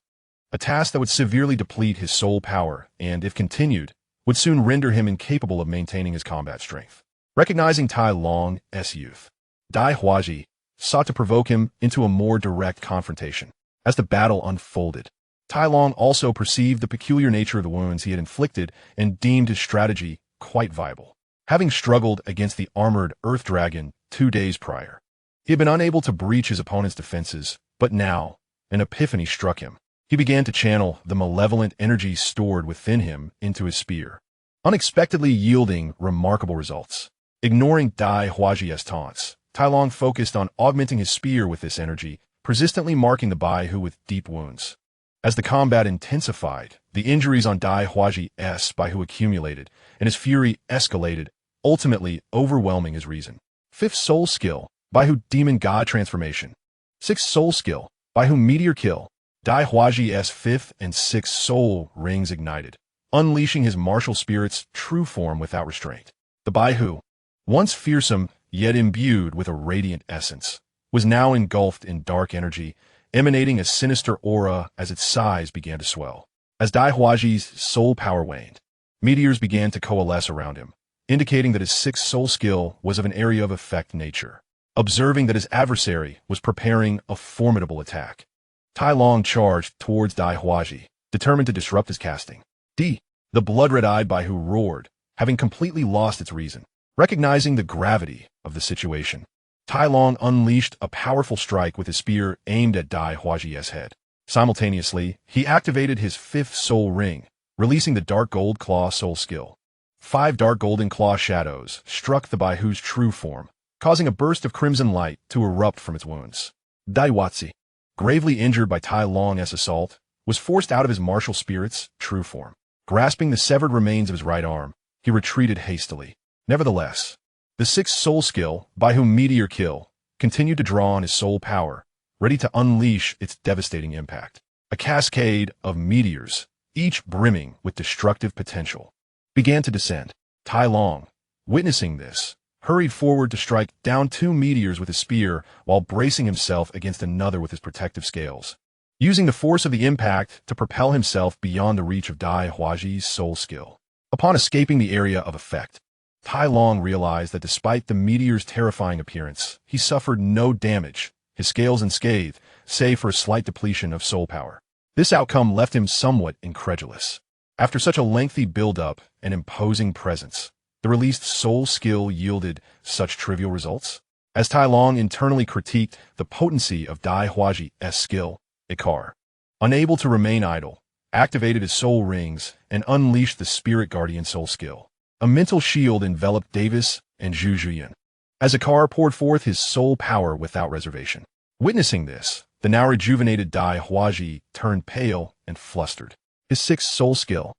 A task that would severely deplete his soul power and, if continued, would soon render him incapable of maintaining his combat strength. Recognizing Tai Long's youth, Dai Huaji sought to provoke him into a more direct confrontation. As the battle unfolded, Tai Long also perceived the peculiar nature of the wounds he had inflicted and deemed his strategy quite viable. Having struggled against the armored Earth Dragon 2 days prior, he had been unable to breach his opponent's defenses, but now, an epiphany struck him. He began to channel the malevolent energy stored within him into his spear, unexpectedly yielding remarkable results. Ignoring Dai Huaji's taunts, Tai Long focused on augmenting his spear with this energy, persistently marking the Baihu with deep wounds. As the combat intensified, the injuries on Dai Huaji's Baihu accumulated, and his fury escalated, ultimately overwhelming his reason. 5th Soul Skill, Baihu Demon God Transformation. 6th Soul Skill, Baihu Meteor Kill. Dai Huaji's 5th and 6th soul rings ignited, unleashing his martial spirit's true form without restraint. The Baihu, once fearsome yet imbued with a radiant essence, was now engulfed in dark energy, emanating a sinister aura as its size began to swell. As Dai Huaji's soul power waned, meteors began to coalesce around him, indicating that his 6th soul skill was of an area of effect nature. Observing that his adversary was preparing a formidable attack, Tai Long charged towards Dai Huaji, determined to disrupt his casting. The blood-red-eyed Baihu roared, having completely lost its reason. Recognizing the gravity of the situation, Tai Long unleashed a powerful strike with his spear aimed at Dai Huaji's head. Simultaneously, he activated his 5th soul ring, releasing the Dark Gold Claw soul skill. 5 dark golden claw shadows struck the Baihu's true form, causing a burst of crimson light to erupt from its wounds. Daiwatsi, gravely injured by Tai Long's assault, was forced out of his martial spirit's true form. Grasping the severed remains of his right arm, he retreated hastily. Nevertheless, the 6th soul skill, Baihu Meteor Kill, continued to draw on his soul power, ready to unleash its devastating impact. A cascade of meteors, each brimming with destructive potential, began to descend. Tai Long, witnessing this, hurried forward to strike down 2 meteors with his spear while bracing himself against another with his protective scales, using the force of the impact to propel himself beyond the reach of Dai Huaji's soul skill. Upon escaping the area of effect, Tai Long realized that despite the meteor's terrifying appearance, he suffered no damage, his scales unscathed, save for a slight depletion of soul power. This outcome left him somewhat incredulous. After such a lengthy build-up and imposing presence, the released soul skill yielded such trivial results? As Tai Long internally critiqued the potency of Dai Huaji's skill, Ikar, unable to remain idle, activated his soul rings and unleashed the Spirit Guardian soul skill. A mental shield enveloped Davis and Zhu Zhuyan, as Ikar poured forth his soul power without reservation. Witnessing this, the now rejuvenated Dai Huaji turned pale and flustered. His 6th soul skill,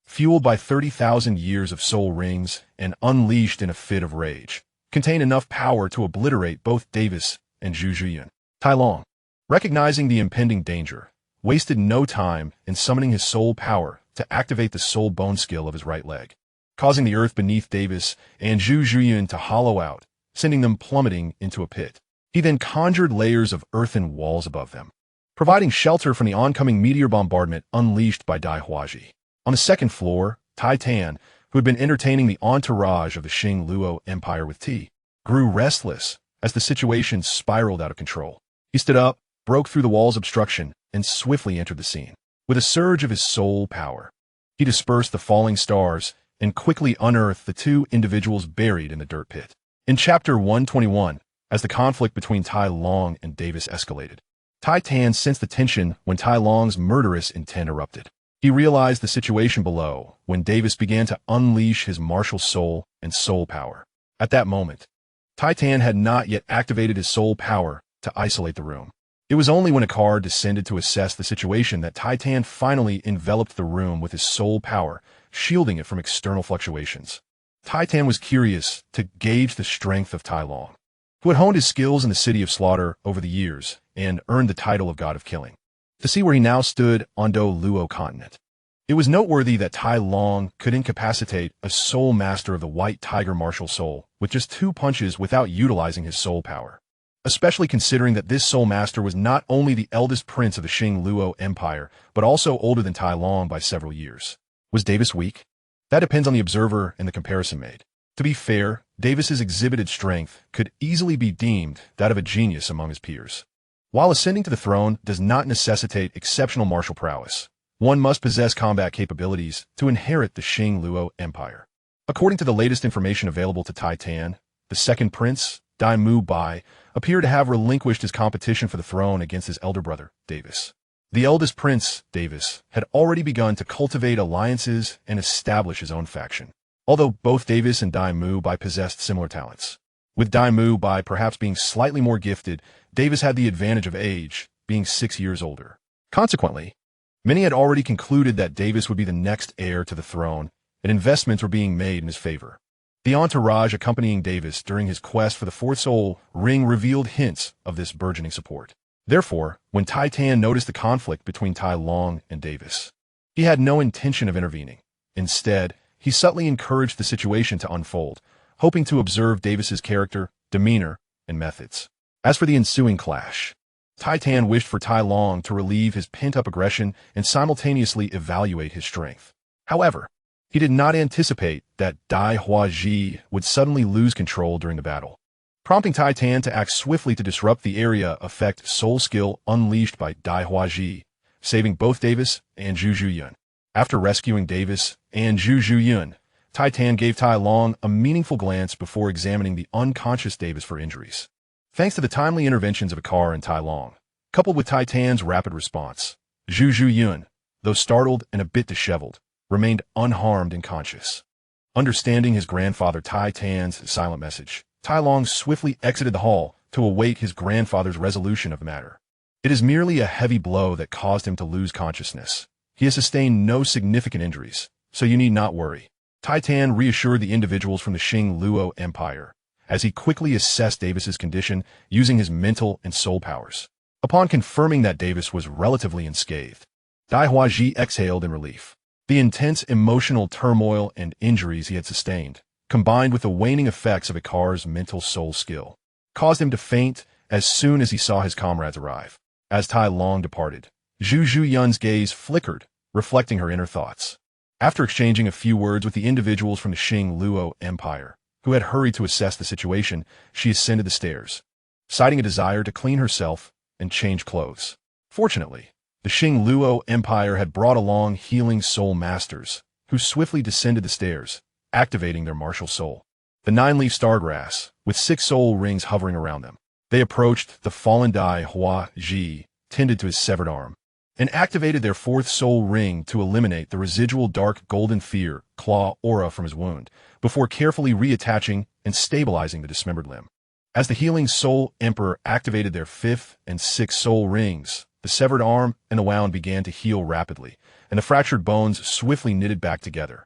fueled by 30,000 years of soul rings and unleashed in a fit of rage, contained enough power to obliterate both Davis and Zhu Zhuyan. Tai Long, recognizing the impending danger, wasted no time in summoning his soul power to activate the soul bone skill of his right leg, causing the earth beneath Davis and Zhu Zhuyan to hollow out, sending them plummeting into a pit. He then conjured layers of earthen walls above them, providing shelter from the oncoming meteor bombardment unleashed by Dai Huaji. On the 2nd floor, Titan, who had been entertaining the entourage of the Xing Luo Empire with tea, grew restless as the situation spiraled out of control. He stood up, broke through the wall's obstruction, and swiftly entered the scene. With a surge of his soul power, he dispersed the falling stars and quickly unearthed the 2 individuals buried in the dirt pit. In Chapter 121, as the conflict between Tai Long and Davis escalated, Titan sensed the tension when Tai Long's murderous intent erupted. He realized the situation below when Davis began to unleash his martial soul and soul power. At that moment, Titan had not yet activated his soul power to isolate the room. It was only when Akar descended to assess the situation that Titan finally enveloped the room with his soul power, shielding it from external fluctuations. Titan was curious to gauge the strength of Tai Long, who had honed his skills in the City of Slaughter over the years and earned the title of God of Killing, to see where he now stood on Douluo continent. It was noteworthy that Tai Long could incapacitate a soul master of the White Tiger martial soul with just 2 punches without utilizing his soul power, especially considering that this soul master was not only the eldest prince of the Luo Empire, but also older than Tai Long by several years. Was Davis weak? That depends on the observer and the comparison made. To be fair, Davis's exhibited strength could easily be deemed that of a genius among his peers. While ascending to the throne does not necessitate exceptional martial prowess, one must possess combat capabilities to inherit the Luo Empire. According to the latest information available to Titan, the second prince, Dalu Bai, appeared to have relinquished his competition for the throne against his elder brother, Davis. The eldest prince, Davis, had already begun to cultivate alliances and establish his own faction, although both Davis and Dalu Bai possessed similar talents. With Dalu Bai perhaps being slightly more gifted, Davis had the advantage of age, being 6 years older. Consequently, many had already concluded that Davis would be the next heir to the throne, and investments were being made in his favor. The entourage accompanying Davis during his quest for the Fourth Soul Ring revealed hints of this burgeoning support. Therefore, when Titan noticed the conflict between Tai Long and Davis, he had no intention of intervening. Instead, he subtly encouraged the situation to unfold, hoping to observe Davis's character, demeanor, and methods. As for the ensuing clash, Titan wished for Tai Long to relieve his pent-up aggression and simultaneously evaluate his strength. However, he did not anticipate that Dai Huaji would suddenly lose control during the battle, prompting Titan to act swiftly to disrupt the area effect soul skill unleashed by Dai Huaji, saving both Davis and Zhu Zhuyun. After rescuing Davis and Zhu Zhuyun, Titan gave Tai Long a meaningful glance before examining the unconscious Davis for injuries. Thanks to the timely interventions of Akar and Tai Long, coupled with Titan's rapid response, Zhu Zhuyun, though startled and a bit disheveled, remained unharmed and conscious. Understanding his grandfather Titan's silent message, Tai Long swiftly exited the hall to await his grandfather's resolution of the matter. It is merely a heavy blow that caused him to lose consciousness. He has sustained no significant injuries, so you need not worry. Titan reassured the individuals from the Luo Empire, as he quickly assessed Davis's condition using his mental and soul powers. Upon confirming that Davis was relatively unscathed, Dai Huaji exhaled in relief. The intense emotional turmoil and injuries he had sustained, combined with the waning effects of Akar's mental soul skill, caused him to faint as soon as he saw his comrades arrive. As Tai Long departed, Zhu Zhuyun's gaze flickered, reflecting her inner thoughts. After exchanging a few words with the individuals from the Luo Empire, who had hurried to assess the situation, she ascended the stairs, citing a desire to clean herself and change clothes. Fortunately, the Luo Empire had brought along healing soul masters, who swiftly descended the stairs, activating their martial soul. The 9-leaf stargrass, with 6 soul rings hovering around them. They approached the fallen Dai Huaji, tended to his severed arm, and activated their 4th soul ring to eliminate the residual dark golden fear claw aura from his wound, before carefully reattaching and stabilizing the dismembered limb. As the healing soul emperor activated their 5th and 6th soul rings, the severed arm and the wound began to heal rapidly, and the fractured bones swiftly knitted back together,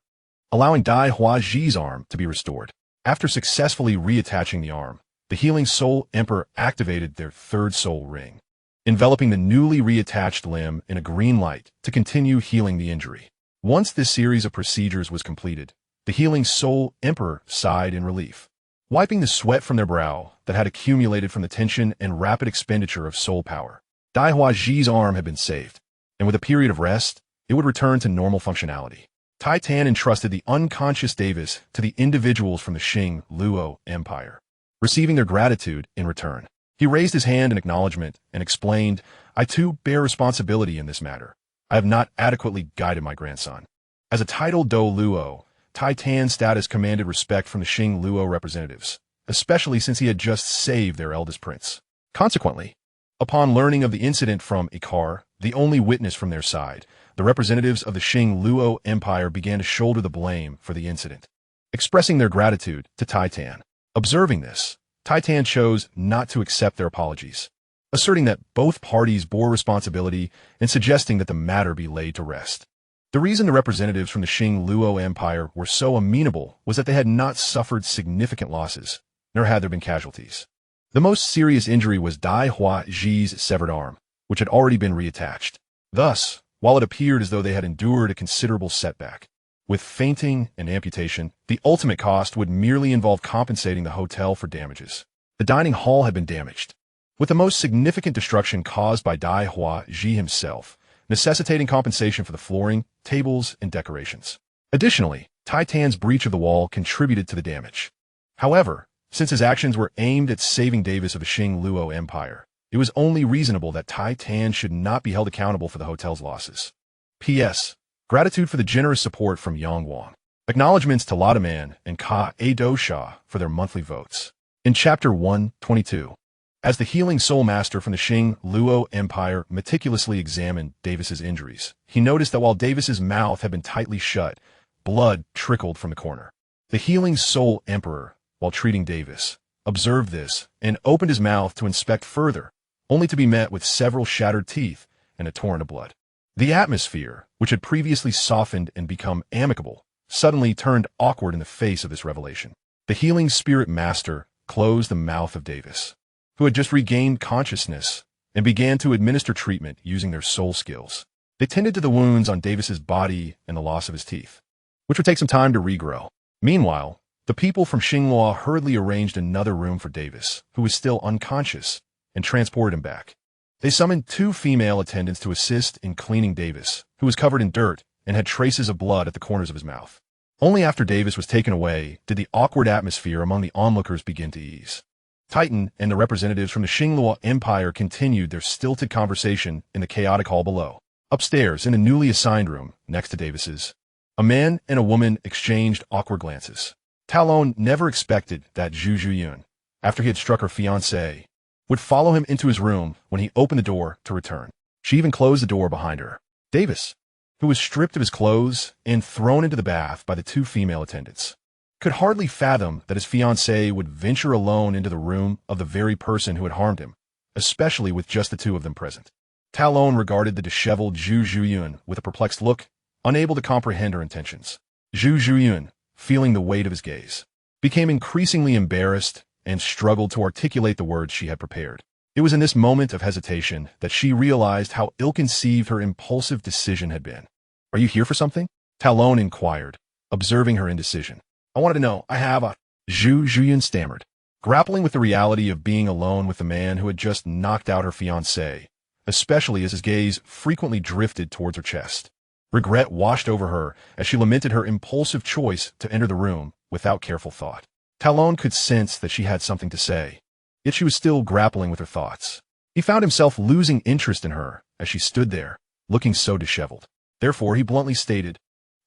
allowing Dai Huaji's arm to be restored. After successfully reattaching the arm, the healing soul emperor activated their 3rd soul ring, enveloping the newly reattached limb in a green light to continue healing the injury. Once this series of procedures was completed, the healing soul emperor sighed in relief, wiping the sweat from their brow that had accumulated from the tension and rapid expenditure of soul power. Dai Huaji's arm had been saved, and with a period of rest, it would return to normal functionality. Titan entrusted the unconscious Davis to the individuals from the Luo Empire, receiving their gratitude in return. He raised his hand in acknowledgement and explained, "I too bear responsibility in this matter. I have not adequately guided my grandson." As a titled Douluo, Titan's status commanded respect from the Luo representatives, especially since he had just saved their eldest prince. Consequently, upon learning of the incident from Akar, the only witness from their side, the representatives of the Luo Empire began to shoulder the blame for the incident, expressing their gratitude to Titan. Observing this, Titan chose not to accept their apologies, asserting that both parties bore responsibility and suggesting that the matter be laid to rest. The reason the representatives from the Luo Empire were so amenable was that they had not suffered significant losses, nor had there been casualties. The most serious injury was Dai Hua Ji's severed arm, which had already been reattached. Thus, while it appeared as though they had endured a considerable setback, with fainting and amputation, the ultimate cost would merely involve compensating the hotel for damages. The dining hall had been damaged, with the most significant destruction caused by Dai Hua Ji himself, necessitating compensation for the flooring, tables, and decorations. Additionally, Titan's breach of the wall contributed to the damage. However, since his actions were aimed at saving Davis of the Luo Empire, it was only reasonable that Titan should not be held accountable for the hotel's losses. P.S. Gratitude for the generous support from Yang Wang. Acknowledgements to Lataman and Ka Adosha for their monthly votes. In Chapter 122, as the healing soul master from the Luo Empire meticulously examined Davis's injuries, he noticed that while Davis's mouth had been tightly shut, blood trickled from the corner. The healing soul emperor, while treating Davis, observed this and opened his mouth to inspect further, only to be met with several shattered teeth and a torrent of blood. The atmosphere, which had previously softened and become amicable, suddenly turned awkward in the face of this revelation. The healing spirit master closed the mouth of Davis, who had just regained consciousness, and began to administer treatment using their soul skills. They tended to the wounds on Davis's body and the loss of his teeth, which would take some time to regrow. Meanwhile, the people from Xinghua hurriedly arranged another room for Davis, who was still unconscious, and transported him back. They summoned 2 female attendants to assist in cleaning Davis, who was covered in dirt and had traces of blood at the corners of his mouth. Only after Davis was taken away did the awkward atmosphere among the onlookers begin to ease. Titan and the representatives from the Luo Empire continued their stilted conversation in the chaotic hall below. Upstairs, in a newly assigned room next to Davis's, a man and a woman exchanged awkward glances. Talon never expected that Zhu Zhuyun, after he had struck her fiancé, would follow him into his room when he opened the door to return. She even closed the door behind her. Davis, who was stripped of his clothes and thrown into the bath by the 2 female attendants, could hardly fathom that his fiancée would venture alone into the room of the very person who had harmed him, especially with just the 2 of them present. Talon regarded the disheveled Zhu Zhuyun with a perplexed look, unable to comprehend her intentions. Zhu Zhuyun, feeling the weight of his gaze, became increasingly embarrassed and struggled to articulate the words she had prepared. It was in this moment of hesitation that she realized how ill-conceived her impulsive decision had been. "Are you here for something?" Talon inquired, observing her indecision. "I wanted to know, I have a..." Zhu Zhuyun stammered, grappling with the reality of being alone with the man who had just knocked out her fiancé, especially as his gaze frequently drifted towards her chest. Regret washed over her as she lamented her impulsive choice to enter the room without careful thought. Talon could sense that she had something to say, yet she was still grappling with her thoughts. He found himself losing interest in her as she stood there, looking so disheveled. Therefore, he bluntly stated,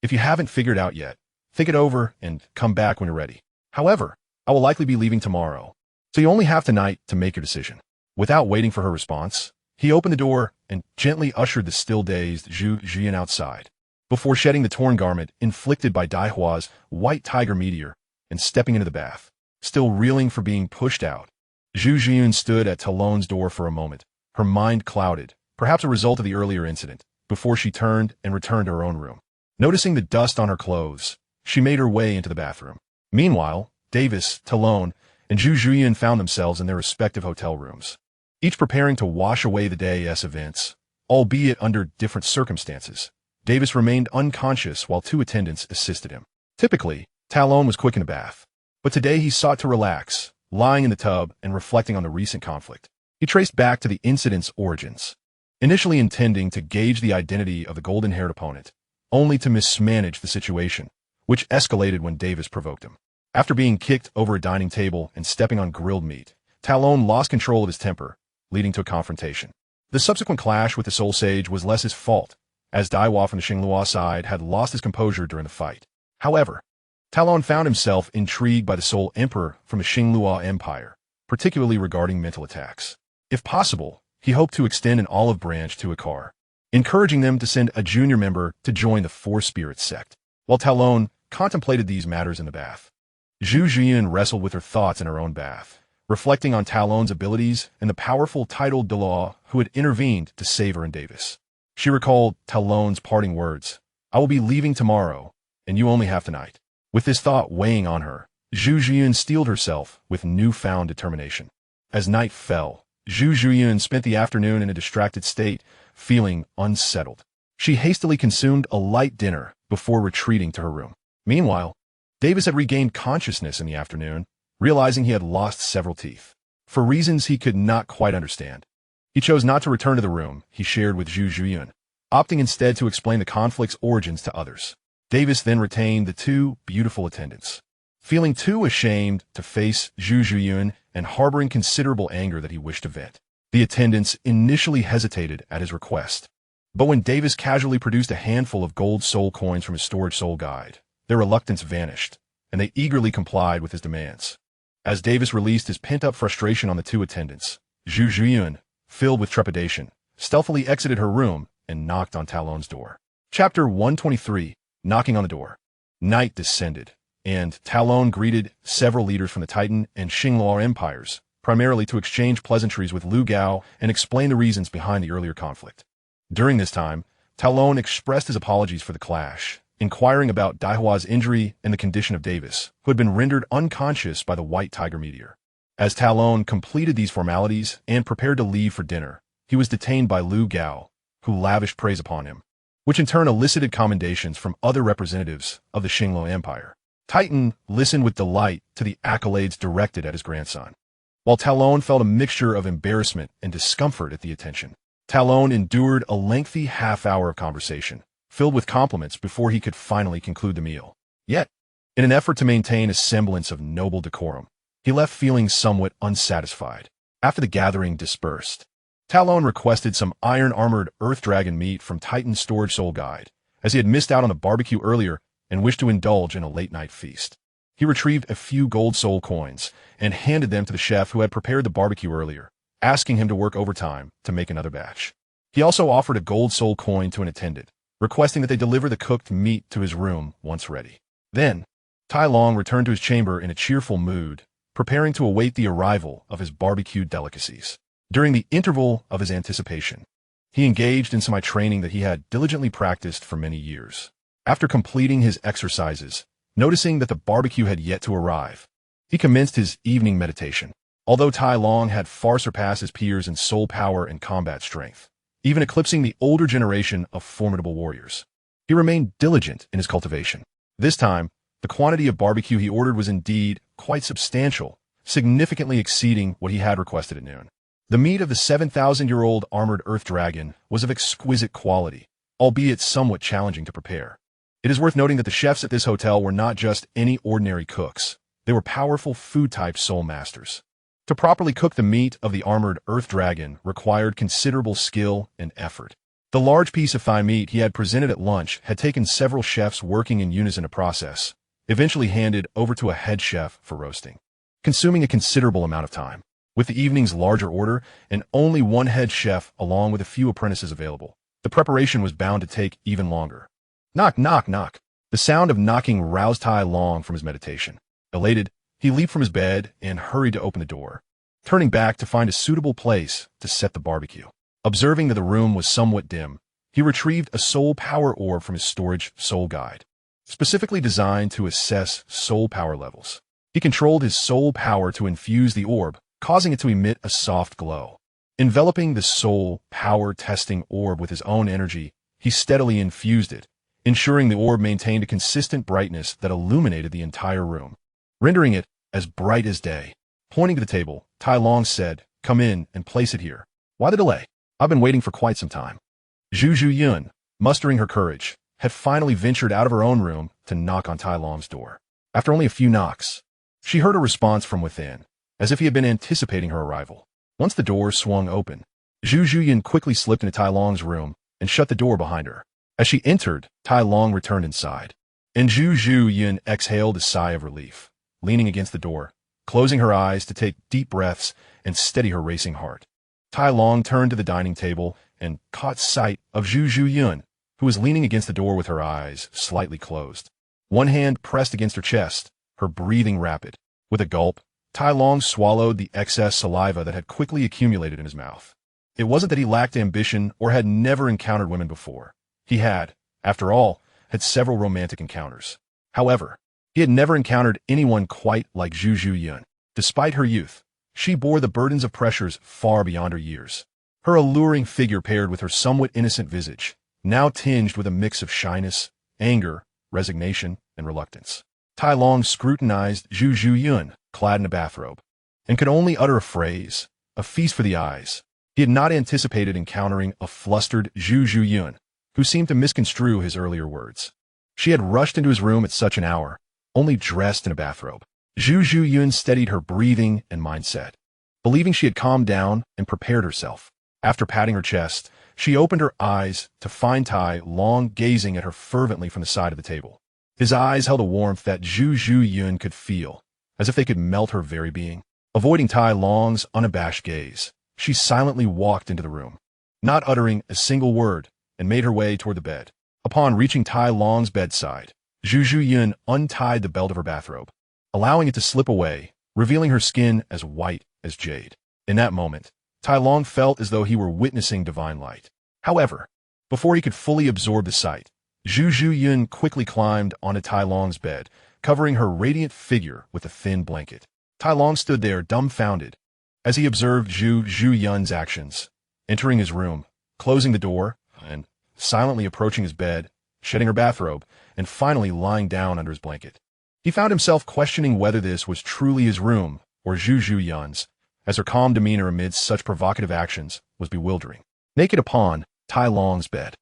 "If you haven't figured out yet, think it over and come back when you're ready. However, I will likely be leaving tomorrow, so you only have tonight to make your decision." Without waiting for her response, he opened the door and gently ushered the still-dazed Zhu Zhuyun outside, before shedding the torn garment inflicted by Dai Hua's white tiger meteor and stepping into the bath. Still reeling for being pushed out, Zhu Zhuyun stood at Talon's door for a moment, her mind clouded, perhaps a result of the earlier incident, before she turned and returned to her own room. Noticing the dust on her clothes, she made her way into the bathroom. Meanwhile, Davis, Talon, and Zhu Zhuyun found themselves in their respective hotel rooms, each preparing to wash away the day's events, albeit under different circumstances. Davis remained unconscious while 2 attendants assisted him. Typically, Talon was quick in the bath, but today he sought to relax, lying in the tub and reflecting on the recent conflict. He traced back to the incident's origins, initially intending to gauge the identity of the golden-haired opponent, only to mismanage the situation, which escalated when Davis provoked him. After being kicked over a dining table and stepping on grilled meat, Talon lost control of his temper, leading to a confrontation. The subsequent clash with the Soul Sage was less his fault, as Daiwa from the Xinghua side had lost his composure during the fight. However, Talon found himself intrigued by the Soul Emperor from the Luo Empire, particularly regarding mental attacks. If possible, he hoped to extend an olive branch to Akar, encouraging them to send a junior member to join the Four Spirits sect. While Talon contemplated these matters in the bath, Zhu Zhuyun wrestled with her thoughts in her own bath, reflecting on Talon's abilities and the powerful titled Douluo who had intervened to save her and Davis. She recalled Talon's parting words, "I will be leaving tomorrow, and you only have tonight." With this thought weighing on her, Zhu Zhiyun steeled herself with newfound determination. As night fell, Zhu Zhiyun spent the afternoon in a distracted state, feeling unsettled. She hastily consumed a light dinner before retreating to her room. Meanwhile, Davis had regained consciousness in the afternoon, realizing he had lost several teeth. For reasons he could not quite understand, he chose not to return to the room he shared with Zhu Zhiyun, opting instead to explain the conflict's origins to others. Davis then retained the two beautiful attendants. Feeling too ashamed to face Zhu Zhiyun and harboring considerable anger that he wished to vent, the attendants initially hesitated at his request. But when Davis casually produced a handful of gold soul coins from his storage soul guide, their reluctance vanished, and they eagerly complied with his demands. As Davis released his pent-up frustration on the two attendants, Zhu Zhiyun, filled with trepidation, stealthily exited her room and knocked on Talon's door. Chapter 123, Knocking on the Door. Night descended, and Talon greeted several leaders from the Titan and Xingluo empires, primarily to exchange pleasantries with Lu Gao and explain the reasons behind the earlier conflict. During this time, Talon expressed his apologies for the clash, inquiring about Daihua's injury and the condition of Davis, who had been rendered unconscious by the White Tiger meteor. As Talon completed these formalities and prepared to leave for dinner, he was detained by Lu Gao, who lavished praise upon him, which in turn elicited commendations from other representatives of the Xingluo Empire. Titan listened with delight to the accolades directed at his grandson, while Talon felt a mixture of embarrassment and discomfort at the attention. Talon endured a lengthy half-hour of conversation, filled with compliments before he could finally conclude the meal. Yet, in an effort to maintain a semblance of noble decorum, he left feeling somewhat unsatisfied. After the gathering dispersed, Talon requested some iron-armored earth dragon meat from Titan's storage soul guide, as he had missed out on the barbecue earlier and wished to indulge in a late-night feast. He retrieved a few gold soul coins and handed them to the chef who had prepared the barbecue earlier, asking him to work overtime to make another batch. He also offered a gold soul coin to an attendant, requesting that they deliver the cooked meat to his room once ready. Then, Tai Long returned to his chamber in a cheerful mood, preparing to await the arrival of his barbecued delicacies. During the interval of his anticipation, he engaged in semi-training that he had diligently practiced for many years. After completing his exercises, noticing that the barbecue had yet to arrive, he commenced his evening meditation. Although Tai Long had far surpassed his peers in soul power and combat strength, even eclipsing the older generation of formidable warriors, he remained diligent in his cultivation. This time, the quantity of barbecue he ordered was indeed quite substantial, significantly exceeding what he had requested at noon. The meat of the 7,000-year-old armored earth dragon was of exquisite quality, albeit somewhat challenging to prepare. It is worth noting that the chefs at this hotel were not just any ordinary cooks. They were powerful food-type soul masters. To properly cook the meat of the armored earth dragon required considerable skill and effort. The large piece of thigh meat he had presented at lunch had taken several chefs working in unison to process, eventually handed over to a head chef for roasting, consuming a considerable amount of time. With the evening's larger order and only one head chef along with a few apprentices available, the preparation was bound to take even longer. Knock, knock, knock. The sound of knocking roused Tai Long from his meditation. Elated, he leaped from his bed and hurried to open the door, turning back to find a suitable place to set the barbecue. Observing that the room was somewhat dim, he retrieved a soul power orb from his storage soul guide, specifically designed to assess soul power levels. He controlled his soul power to infuse the orb, causing it to emit a soft glow. Enveloping the soul power testing orb with his own energy, he steadily infused it, ensuring the orb maintained a consistent brightness that illuminated the entire room, rendering it as bright as day. Pointing to the table, Tai Long said, "Come in and place it here." "Why the delay? I've been waiting for quite some time." Zhu Zhiyun, mustering her courage, had finally ventured out of her own room to knock on Tai Long's door. After only a few knocks, she heard a response from within, as if he had been anticipating her arrival. Once the door swung open, Zhu Zhiyun quickly slipped into Tai Long's room and shut the door behind her. As she entered, Tai Long returned inside, and Zhu Zhiyun exhaled a sigh of relief, leaning against the door, closing her eyes to take deep breaths and steady her racing heart. Tai Long turned to the dining table and caught sight of Zhu Zhiyun, who was leaning against the door with her eyes slightly closed. One hand pressed against her chest, her breathing rapid. With a gulp, Tai Long swallowed the excess saliva that had quickly accumulated in his mouth. It wasn't that he lacked ambition or had never encountered women before. He had, after all, had several romantic encounters. However, he had never encountered anyone quite like Zhu Yun. Despite her youth, she bore the burdens of pressures far beyond her years. Her alluring figure paired with her somewhat innocent visage, now tinged with a mix of shyness, anger, resignation, and reluctance. Tai Long scrutinized Zhu Yun, clad in a bathrobe, and could only utter a phrase, a feast for the eyes. He had not anticipated encountering a flustered Zhu Yun, who seemed to misconstrue his earlier words. She had rushed into his room at such an hour, only dressed in a bathrobe. Zhu Yun steadied her breathing and mindset, believing she had calmed down and prepared herself. After patting her chest, she opened her eyes to find Tai Long gazing at her fervently from the side of the table. His eyes held a warmth that Zhu Yun could feel, as if they could melt her very being. Avoiding Tai Long's unabashed gaze, she silently walked into the room, not uttering a single word, and made her way toward the bed. Upon reaching Tai Long's bedside, Zhu Yun untied the belt of her bathrobe, allowing it to slip away, revealing her skin as white as jade. In that moment, Tai Long felt as though he were witnessing divine light. However, before he could fully absorb the sight, Zhu Yun quickly climbed onto Tai Long's bed, covering her radiant figure with a thin blanket. Tai Long stood there dumbfounded as he observed Zhu Yun's actions, entering his room, closing the door, and silently approaching his bed, shedding her bathrobe, and finally lying down under his blanket. He found himself questioning whether this was truly his room or Zhu Yun's, as her calm demeanor amidst such provocative actions was bewildering. Naked upon Tai Long's bed,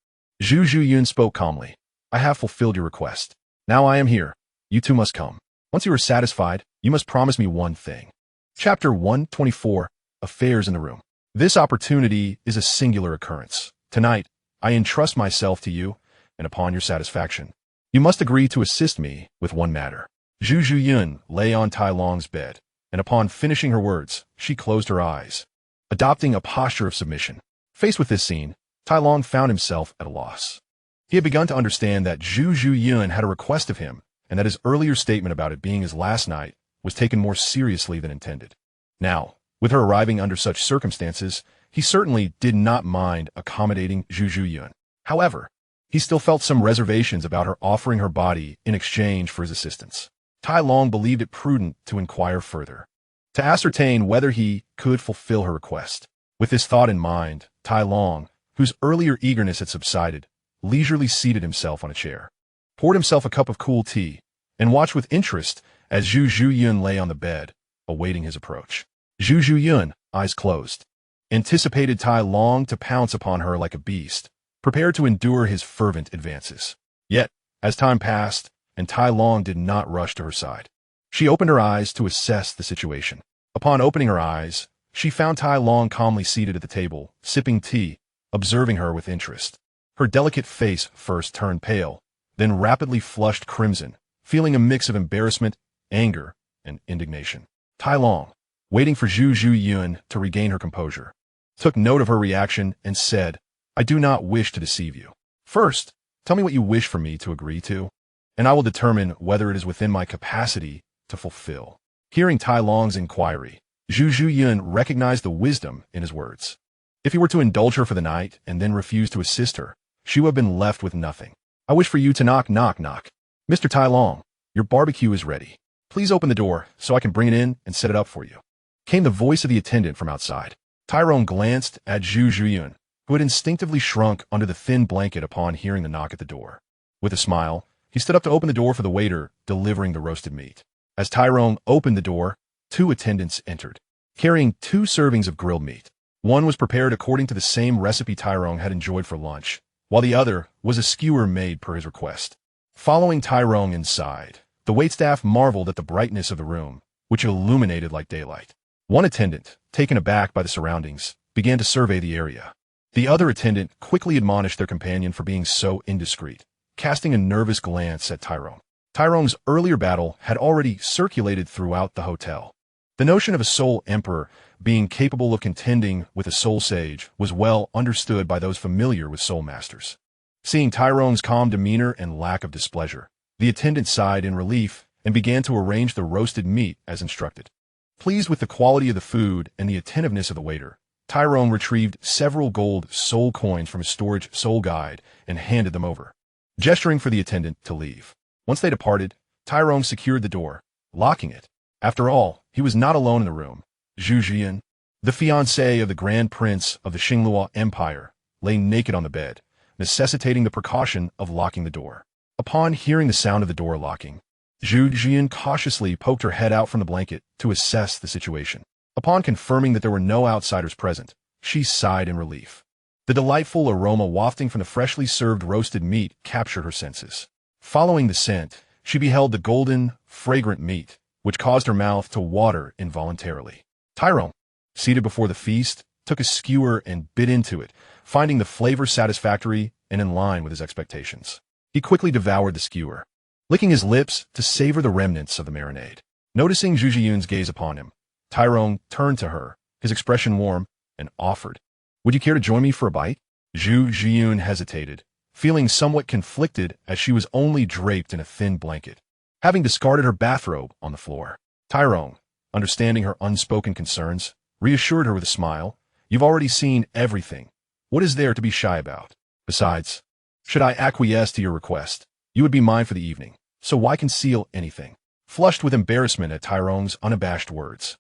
Zhu Yun spoke calmly. "I have fulfilled your request. Now I am here. You two must come. Once you are satisfied, you must promise me one thing." Chapter 124, Affairs in the Room. This opportunity is a singular occurrence. Tonight, I entrust myself to you, and upon your satisfaction, you must agree to assist me with one matter. Zhu Yun lay on Tai Long's bed, and upon finishing her words, she closed her eyes, adopting a posture of submission. Faced with this scene, Tai Long found himself at a loss. He had begun to understand that Zhu Yun had a request of him, and that his earlier statement about it being his last night was taken more seriously than intended. Now, with her arriving under such circumstances, he certainly did not mind accommodating Zhu Yun. However, he still felt some reservations about her offering her body in exchange for his assistance. Tai Long believed it prudent to inquire further, to ascertain whether he could fulfill her request. With this thought in mind, Tai Long, whose earlier eagerness had subsided, leisurely seated himself on a chair, poured himself a cup of cool tea, and watched with interest as Zhu Yun lay on the bed, awaiting his approach. Zhu Yun, eyes closed, anticipated Tai Long to pounce upon her like a beast, prepared to endure his fervent advances. Yet, as time passed, and Tai Long did not rush to her side, she opened her eyes to assess the situation. Upon opening her eyes, she found Tai Long calmly seated at the table, sipping tea, observing her with interest. Her delicate face first turned pale, then rapidly flushed crimson, feeling a mix of embarrassment, anger, and indignation. Tai Long, waiting for Zhu Yun to regain her composure, took note of her reaction and said, "I do not wish to deceive you. First, tell me what you wish for me to agree to, and I will determine whether it is within my capacity to fulfill." Hearing Tai Long's inquiry, Zhu Yun recognized the wisdom in his words. If he were to indulge her for the night and then refuse to assist her, she would have been left with nothing. "I wish for you to knock. Mr. Tai Long, your barbecue is ready. Please open the door so I can bring it in and set it up for you," came the voice of the attendant from outside. Tyrone glanced at Zhu Yun, who had instinctively shrunk under the thin blanket upon hearing the knock at the door. With a smile, he stood up to open the door for the waiter delivering the roasted meat. As Tyrone opened the door, two attendants entered, carrying 2 servings of grilled meat. One was prepared according to the same recipe Tyrone had enjoyed for lunch, while the other was a skewer made per his request. Following Tyrone inside, the waitstaff marveled at the brightness of the room, which illuminated like daylight. One attendant, taken aback by the surroundings, began to survey the area. The other attendant quickly admonished their companion for being so indiscreet, casting a nervous glance at Tyrone. Tyrone's earlier battle had already circulated throughout the hotel. The notion of a soul emperor being capable of contending with a soul sage was well understood by those familiar with soul masters. Seeing Tyrone's calm demeanor and lack of displeasure, the attendant sighed in relief and began to arrange the roasted meat as instructed. Pleased with the quality of the food and the attentiveness of the waiter, Tyrone retrieved several gold soul coins from his storage soul guide and handed them over, gesturing for the attendant to leave. Once they departed, Tyrone secured the door, locking it. After all, he was not alone in the room. Zhu Jian, the fiancé of the Grand Prince of the Xingluo Empire, lay naked on the bed, necessitating the precaution of locking the door. Upon hearing the sound of the door locking, Zhu Jian cautiously poked her head out from the blanket to assess the situation. Upon confirming that there were no outsiders present, she sighed in relief. The delightful aroma wafting from the freshly served roasted meat captured her senses. Following the scent, she beheld the golden, fragrant meat, which caused her mouth to water involuntarily. Tyrone, seated before the feast, took a skewer and bit into it, finding the flavor satisfactory and in line with his expectations. He quickly devoured the skewer, licking his lips to savor the remnants of the marinade. Noticing Zhu Jiyun's gaze upon him, Tyrone turned to her, his expression warm, and offered, "Would you care to join me for a bite?" Zhu Jiyun hesitated, feeling somewhat conflicted as she was only draped in a thin blanket, having discarded her bathrobe on the floor. Tyrone, understanding her unspoken concerns, reassured her with a smile, "You've already seen everything. What is there to be shy about? Besides, should I acquiesce to your request, you would be mine for the evening, so why conceal anything?" Flushed with embarrassment at Tyrone's unabashed words,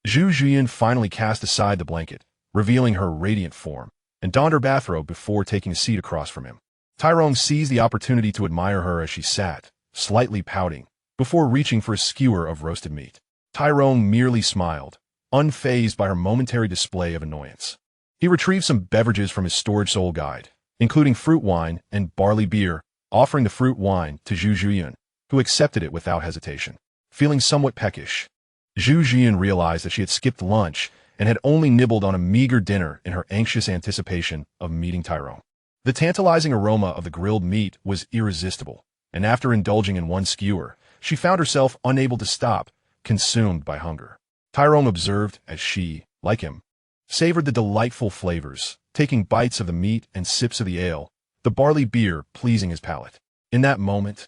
Zhu Jian finally cast aside the blanket, revealing her radiant form, and donned her bathrobe before taking a seat across from him. Tyrone seized the opportunity to admire her as she sat, slightly pouting, before reaching for a skewer of roasted meat. Tyrone merely smiled, unfazed by her momentary display of annoyance. He retrieved some beverages from his storage soul guide, including fruit wine and barley beer, offering the fruit wine to Zhu Jian, who accepted it without hesitation. Feeling somewhat peckish, Zhu Jian realized that she had skipped lunch and had only nibbled on a meager dinner in her anxious anticipation of meeting Tyrone. The tantalizing aroma of the grilled meat was irresistible, and after indulging in one skewer, she found herself unable to stop, consumed by hunger. Tyrone observed as she, like him, savored the delightful flavors, taking bites of the meat and sips of the ale, the barley beer pleasing his palate. In that moment,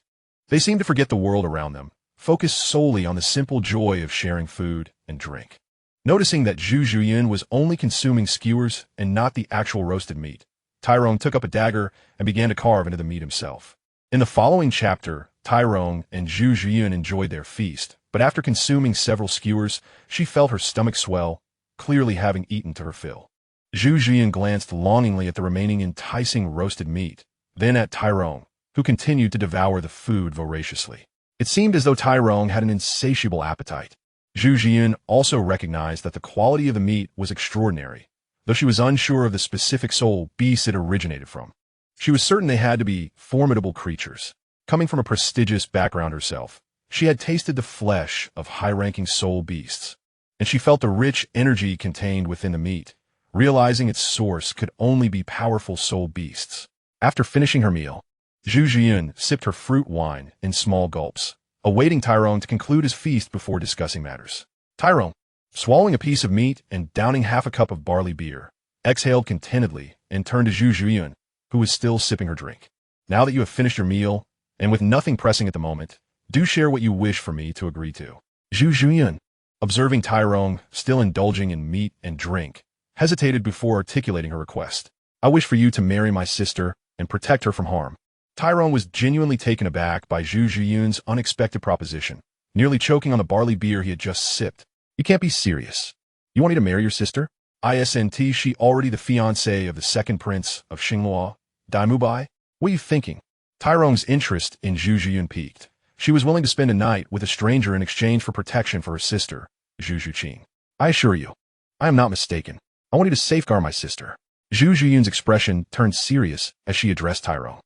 they seemed to forget the world around them, focused solely on the simple joy of sharing food and drink. Noticing that Zhu Jian was only consuming skewers and not the actual roasted meat, Tyrone took up a dagger and began to carve into the meat himself. In the following chapter, Tyrone and Zhu Jian enjoyed their feast, but after consuming several skewers, she felt her stomach swell, clearly having eaten to her fill. Zhu Jian glanced longingly at the remaining enticing roasted meat, then at Tyrone, who continued to devour the food voraciously. It seemed as though Tyrone had an insatiable appetite. Zhu Jian also recognized that the quality of the meat was extraordinary, though she was unsure of the specific soul beasts it originated from. She was certain they had to be formidable creatures. Coming from a prestigious background herself, she had tasted the flesh of high-ranking soul beasts, and she felt the rich energy contained within the meat, realizing its source could only be powerful soul beasts. After finishing her meal, Zhu Jian sipped her fruit wine in small gulps, awaiting Tyrone to conclude his feast before discussing matters. Tyrone, swallowing a piece of meat and downing half a cup of barley beer, exhaled contentedly and turned to Zhu Jian, who was still sipping her drink. "Now that you have finished your meal, and with nothing pressing at the moment, do share what you wish for me to agree to." Zhu Jian, observing Tyrone still indulging in meat and drink, hesitated before articulating her request. "I wish for you to marry my sister and protect her from harm." Tyrone was genuinely taken aback by Zhu Jian's unexpected proposition, nearly choking on the barley beer he had just sipped. "You can't be serious. You want me to marry your sister? Isn't she already the fiancée of the second prince of Xingluo, Dalu? What are you thinking?" Tyrone's interest in Zhu Jian piqued. She was willing to spend a night with a stranger in exchange for protection for her sister, Zhu Juqing. "I assure you, I am not mistaken. I want you to safeguard my sister." Zhu Jian's expression turned serious as she addressed Tyrone.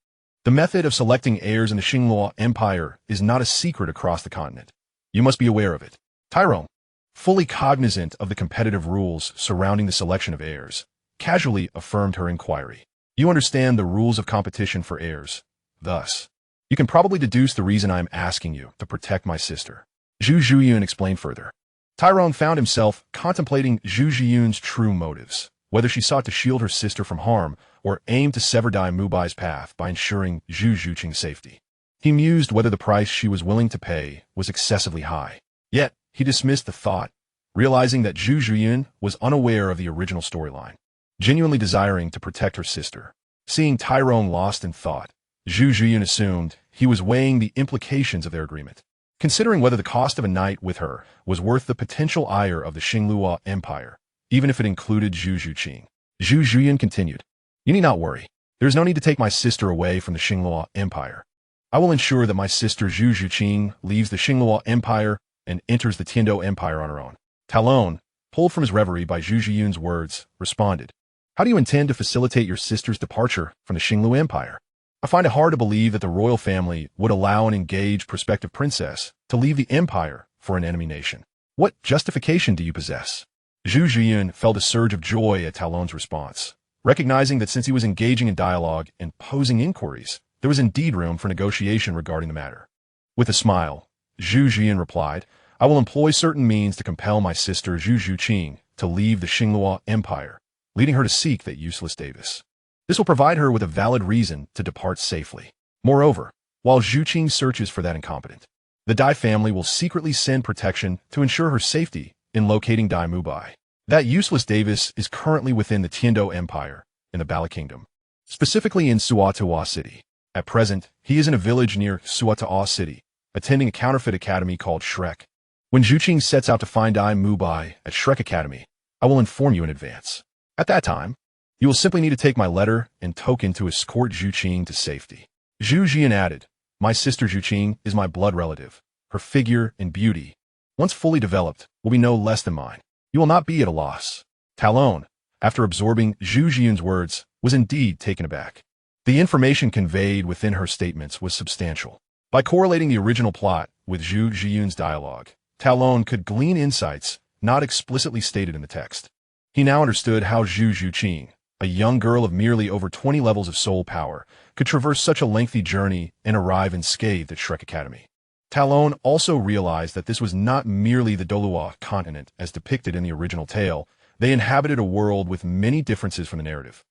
"The method of selecting heirs in the Xingluo Empire is not a secret across the continent. You must be aware of it." Tyrone, fully cognizant of the competitive rules surrounding the selection of heirs, casually affirmed her inquiry. "You understand the rules of competition for heirs. Thus, you can probably deduce the reason I am asking you to protect my sister." Zhu Jian explained further. Tyrone found himself contemplating Zhu Jian's true motives, whether she sought to shield her sister from harm or aimed to sever Dai Mubai's path by ensuring Zhu Juqing's safety. He mused whether the price she was willing to pay was excessively high. Yet, he dismissed the thought, realizing that Zhu Zhiyun was unaware of the original storyline, genuinely desiring to protect her sister. Seeing Tyrone lost in thought, Zhu Zhiyun assumed he was weighing the implications of their agreement, considering whether the cost of a night with her was worth the potential ire of the Xingluo Empire, even if it included Zhu Zhuqing. Zhu Zhiyun continued, "You need not worry. There is no need to take my sister away from the Xingluo Empire. I will ensure that my sister Zhu Zhuqing leaves the Xingluo Empire and enters the Tiando Empire on her own." Talon, pulled from his reverie by Zhu Zhiyun's words, responded, "How do you intend to facilitate your sister's departure from the Xinglu Empire? I find it hard to believe that the royal family would allow an engaged prospective princess to leave the empire for an enemy nation. What justification do you possess?" Zhu Zhiyun felt a surge of joy at Talon's response, recognizing that since he was engaging in dialogue and posing inquiries, there was indeed room for negotiation regarding the matter. With a smile, Zhu Zhiyun replied, "I will employ certain means to compel my sister Zhu Zhuqing to leave the Xingluo Empire, leading her to seek that useless Davis. This will provide her with a valid reason to depart safely. Moreover, while Zhuqing searches for that incompetent, the Dai family will secretly send protection to ensure her safety in locating Dai Mubai. That useless Davis is currently within the Tiando Empire in the Bala Kingdom, specifically in Suatawa City. At present, he is in a village near Suatawa City, attending a counterfeit academy called Shrek. When Zhuqing sets out to find Dai Mubai at Shrek Academy, I will inform you in advance. At that time, you will simply need to take my letter and token to escort Zhuqing to safety." Zhu Zhiyun added, "My sister Zhuqing is my blood relative. Her figure and beauty, once fully developed, will be no less than mine. You will not be at a loss." Talon, after absorbing Zhu Zhiyun's words, was indeed taken aback. The information conveyed within her statements was substantial. By correlating the original plot with Zhu Zhiyun's dialogue, Talon could glean insights not explicitly stated in the text. He now understood how Zhu Zhuqing, a young girl of merely over 20 levels of soul power, could traverse such a lengthy journey and arrive unscathed at Shrek Academy. Talon also realized that this was not merely the Douluo continent as depicted in the original tale. They inhabited a world with many differences from the narrative.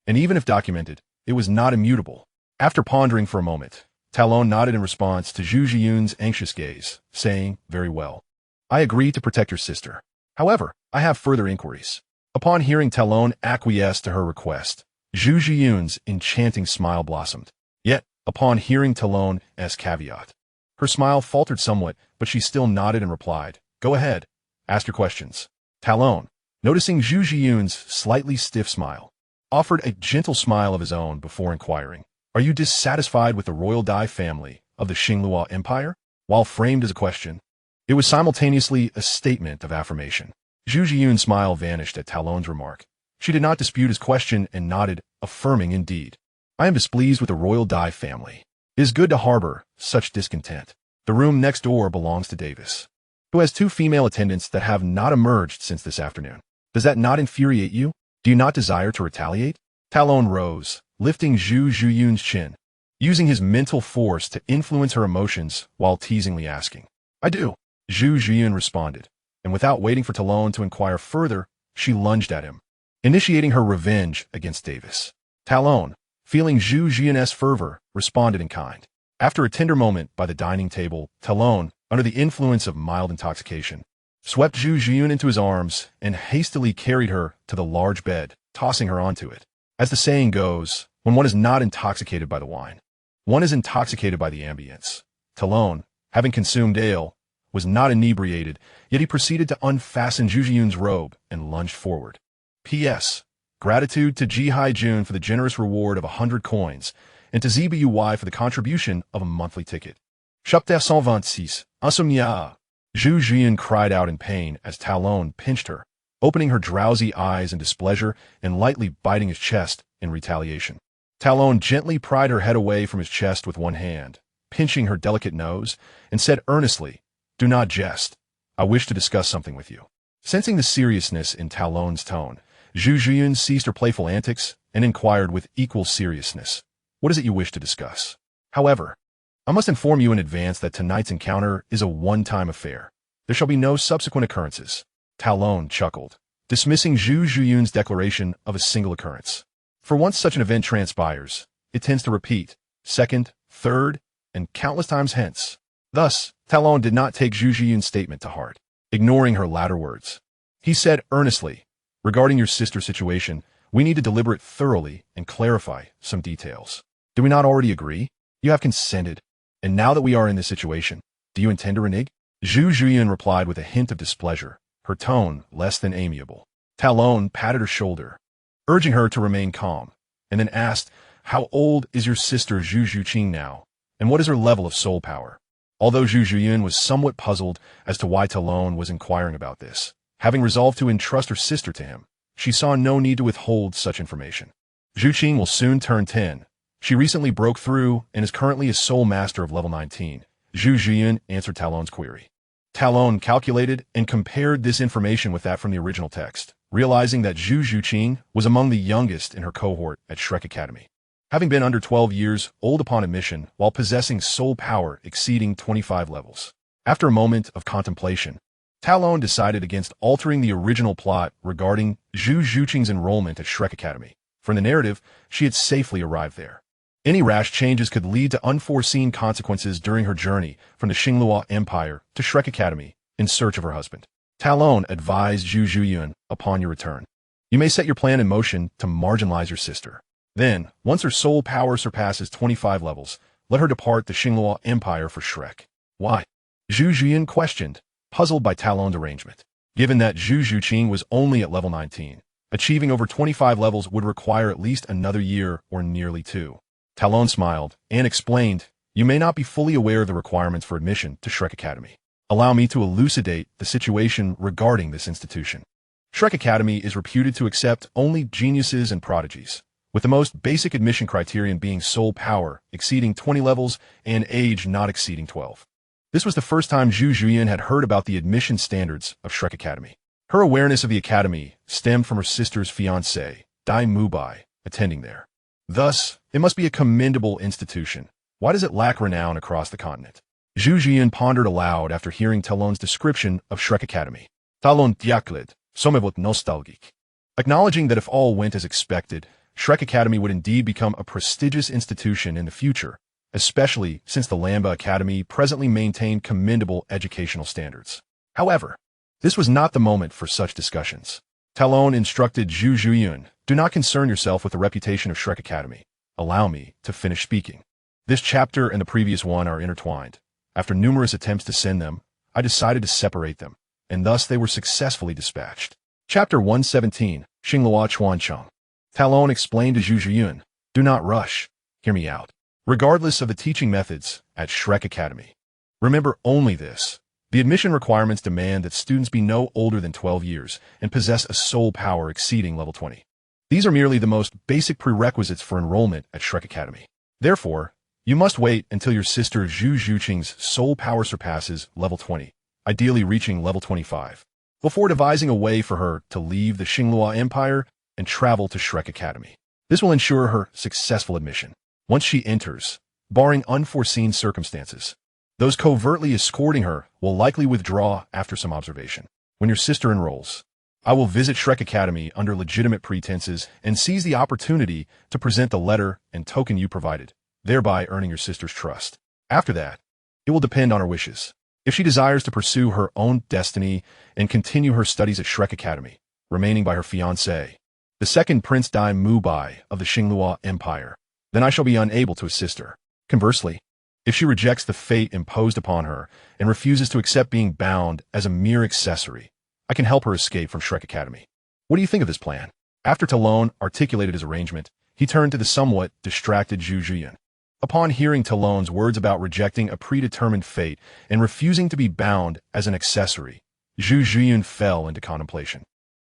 And even if documented, it was not immutable. After pondering for a moment, Talon nodded in response to Zhu Zhiyun's anxious gaze, saying, "Very well. I agree to protect your sister. However, I have further inquiries." Upon hearing Talon acquiesce to her request, Zhu Zhiyun's enchanting smile blossomed. Yet, upon hearing Talon's caveat, her smile faltered somewhat, but she still nodded and replied, "Go ahead. Ask your questions." Talon, noticing Zhu Zhiyun's slightly stiff smile, offered a gentle smile of his own before inquiring, "Are you dissatisfied with the royal Dai family of the Xingluo Empire?" While framed as a question, it was simultaneously a statement of affirmation. Zhu Zhiyun's smile vanished at Talon's remark. She did not dispute his question and nodded, affirming indeed. "I am displeased with the royal Dai family. It is good to harbor such discontent. The room next door belongs to Davis, who has 2 female attendants that have not emerged since this afternoon. Does that not infuriate you? Do you not desire to retaliate?" Talon rose, lifting Zhu Zhiyun's chin, using his mental force to influence her emotions while teasingly asking. "I do," Zhu Zhiyun responded, and without waiting for Talon to inquire further, she lunged at him, initiating her revenge against Davis. Talon, feeling Zhu Zhiyun's fervor, responded in kind. After a tender moment by the dining table, Talon, under the influence of mild intoxication, swept Zhu Zhiyun into his arms and hastily carried her to the large bed, tossing her onto it. As the saying goes, when one is not intoxicated by the wine, one is intoxicated by the ambience. Talon, having consumed ale, was not inebriated, yet he proceeded to unfasten Zhu Zhiyun's robe and lunged forward. P.S. Gratitude to Ji Hai Jun for the generous reward of 100 coins, and to ZBUY for the contribution of a monthly ticket. Chapter 126, Insomnia. Zhu Zhiyun cried out in pain as Talon pinched her, opening her drowsy eyes in displeasure and lightly biting his chest in retaliation. Talon gently pried her head away from his chest with one hand, pinching her delicate nose, and said earnestly, "Do not jest. I wish to discuss something with you." Sensing the seriousness in Talon's tone, Zhu Zhiyun ceased her playful antics and inquired with equal seriousness, "What is it you wish to discuss? However, I must inform you in advance that tonight's encounter is a one-time affair. There shall be no subsequent occurrences." Talon chuckled, dismissing Zhu Zhiyun's declaration of a single occurrence. For once such an event transpires, it tends to repeat, second, third, and countless times hence. Thus, Talon did not take Zhu Zhiyun's statement to heart. ignoring her latter words. He said earnestly, "Regarding your sister's situation, we need to deliberate thoroughly and clarify some details. Do we not already agree? You have consented. And now that we are in this situation, do you intend to renege?" Zhu Zhuyan replied with a hint of displeasure, her tone less than amiable. Talon patted her shoulder, urging her to remain calm, and then asked, "How old is your sister Zhu Zhuqing now, and what is her level of soul power?" Although Zhu Zhuyan was somewhat puzzled as to why Talon was inquiring about this, having resolved to entrust her sister to him, she saw no need to withhold such information. Zhuqing will soon turn 10. She recently broke through and is currently a soul master of level 19. Zhu Zhuyan answered Talon's query. Talon calculated and compared this information with that from the original text, realizing that Zhu Zhuqing was among the youngest in her cohort at Shrek Academy, having been under 12 years old upon admission while possessing soul power exceeding 25 levels. After a moment of contemplation, Talon decided against altering the original plot regarding Zhu Zhuqing's enrollment at Shrek Academy. From the narrative, she had safely arrived there. Any rash changes could lead to unforeseen consequences during her journey from the Xinglua Empire to Shrek Academy in search of her husband. Talon advised Zhu Zhuyan, upon your return, you may set your plan in motion to marginalize your sister. Then, once her soul power surpasses 25 levels, let her depart the Xinglua Empire for Shrek. Why? Zhu Zhuyan questioned, puzzled by Talon's arrangement. Given that Zhu Zhuqing was only at level 19, achieving over 25 levels would require at least another year or nearly 2. Talon smiled and explained, you may not be fully aware of the requirements for admission to Shrek Academy. Allow me to elucidate the situation regarding this institution. Shrek Academy is reputed to accept only geniuses and prodigies, with the most basic admission criterion being soul power exceeding 20 levels and age not exceeding 12. This was the first time Zhu Zhuyan had heard about the admission standards of Shrek Academy. Her awareness of the academy stemmed from her sister's fiancé, Dai Mubai, attending there. Thus, it must be a commendable institution. Why does it lack renown across the continent? Zhu Zhuyan pondered aloud after hearing Talon's description of Shrek Academy. Talon diakled, somewhat nostalgic. Acknowledging that if all went as expected, Shrek Academy would indeed become a prestigious institution in the future, especially since the Lamba Academy presently maintained commendable educational standards. However, this was not the moment for such discussions. Talon instructed Zhu Zhuyan, do not concern yourself with the reputation of Shrek Academy. Allow me to finish speaking. This chapter and the previous one are intertwined. After numerous attempts to send them, I decided to separate them, and thus they were successfully dispatched. Chapter 117, Xinglua Chuancheng. Talon explained to Zhu Zhuyan, do not rush. Hear me out. Regardless of the teaching methods at Shrek Academy, remember only this. The admission requirements demand that students be no older than 12 years and possess a soul power exceeding level 20. These are merely the most basic prerequisites for enrollment at Shrek Academy. Therefore, you must wait until your sister Zhu Zhuqing's soul power surpasses level 20, ideally reaching level 25, before devising a way for her to leave the Xinglua Empire and travel to Shrek Academy. This will ensure her successful admission. Once she enters, barring unforeseen circumstances, those covertly escorting her will likely withdraw after some observation. When your sister enrolls, I will visit Shrek Academy under legitimate pretenses and seize the opportunity to present the letter and token you provided, thereby earning your sister's trust. After that, it will depend on her wishes. If she desires to pursue her own destiny and continue her studies at Shrek Academy, remaining by her fiancé, the second Prince Dai Mubai of the Xinglua Empire, then I shall be unable to assist her. Conversely, if she rejects the fate imposed upon her and refuses to accept being bound as a mere accessory, I can help her escape from Shrek Academy. What do you think of this plan? After Talon articulated his arrangement, he turned to the somewhat distracted Zhu Zhuyan. Upon hearing Talon's words about rejecting a predetermined fate and refusing to be bound as an accessory, Zhu Zhuyan fell into contemplation,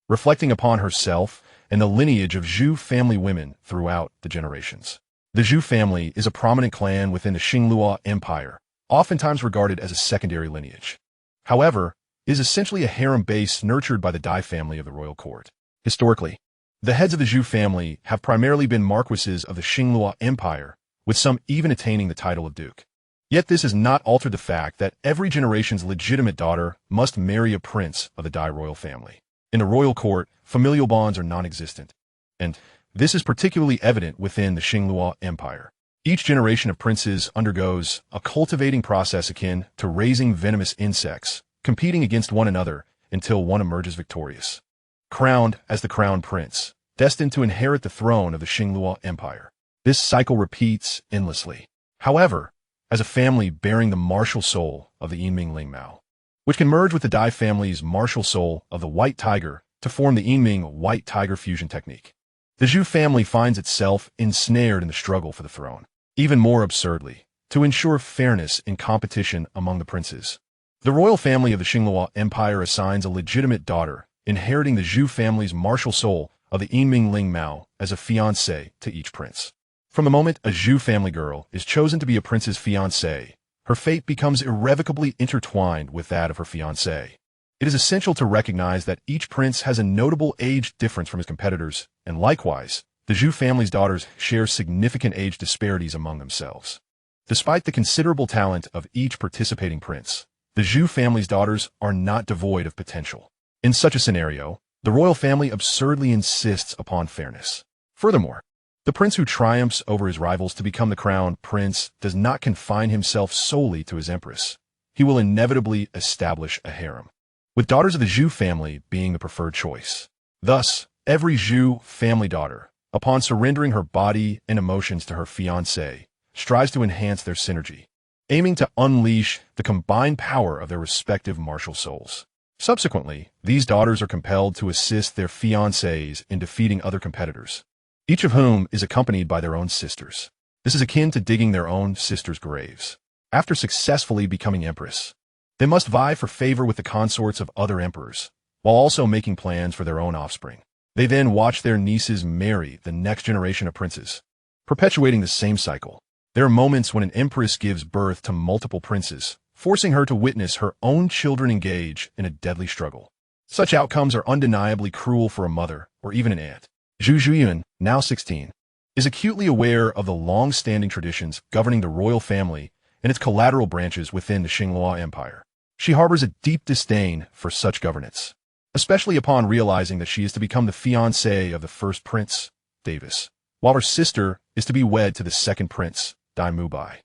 reflecting upon herself and the lineage of Zhu family women throughout the generations. The Zhu family is a prominent clan within the Xinglua Empire, oftentimes regarded as a secondary lineage. However, it is essentially a harem base nurtured by the Dai family of the royal court. Historically, the heads of the Zhu family have primarily been marquises of the Xinglua Empire, with some even attaining the title of duke. Yet this has not altered the fact that every generation's legitimate daughter must marry a prince of the Dai royal family. In the royal court, familial bonds are non-existent, and this is particularly evident within the Xinglua Empire. Each generation of princes undergoes a cultivating process akin to raising venomous insects, competing against one another until one emerges victorious. Crowned as the crown prince, destined to inherit the throne of the Xingluo Empire. This cycle repeats endlessly. However, as a family bearing the martial soul of the Yinming Lingmao, which can merge with the Dai family's martial soul of the White Tiger to form the Yinming White Tiger fusion technique. The Zhu family finds itself ensnared in the struggle for the throne. Even more absurdly, to ensure fairness in competition among the princes, the royal family of the Xingluo Empire assigns a legitimate daughter, inheriting the Zhu family's martial soul of the Yinming Lingmao as a fiancée to each prince. From the moment a Zhu family girl is chosen to be a prince's fiancée, her fate becomes irrevocably intertwined with that of her fiancé. It is essential to recognize that each prince has a notable age difference from his competitors, and likewise, the Zhu family's daughters share significant age disparities among themselves. Despite the considerable talent of each participating prince, the Zhu family's daughters are not devoid of potential. In such a scenario, the royal family absurdly insists upon fairness. Furthermore, the prince who triumphs over his rivals to become the crown prince does not confine himself solely to his empress. He will inevitably establish a harem, with daughters of the Zhu family being the preferred choice. Thus, every Zhu family daughter, upon surrendering her body and emotions to her fiancé, strives to enhance their synergy, aiming to unleash the combined power of their respective martial souls. Subsequently, these daughters are compelled to assist their fiancés in defeating other competitors, each of whom is accompanied by their own sisters. This is akin to digging their own sisters' graves. After successfully becoming empress, they must vie for favor with the consorts of other emperors, while also making plans for their own offspring. They then watch their nieces marry the next generation of princes, perpetuating the same cycle. There are moments when an empress gives birth to multiple princes, forcing her to witness her own children engage in a deadly struggle. Such outcomes are undeniably cruel for a mother or even an aunt. Zhu Zhuyuan, now 16, is acutely aware of the long-standing traditions governing the royal family and its collateral branches within the Xingluo Empire. She harbors a deep disdain for such governance, especially upon realizing that she is to become the fiancée of the first prince, Davis, while her sister is to be wed to the second prince, Dai Mubai.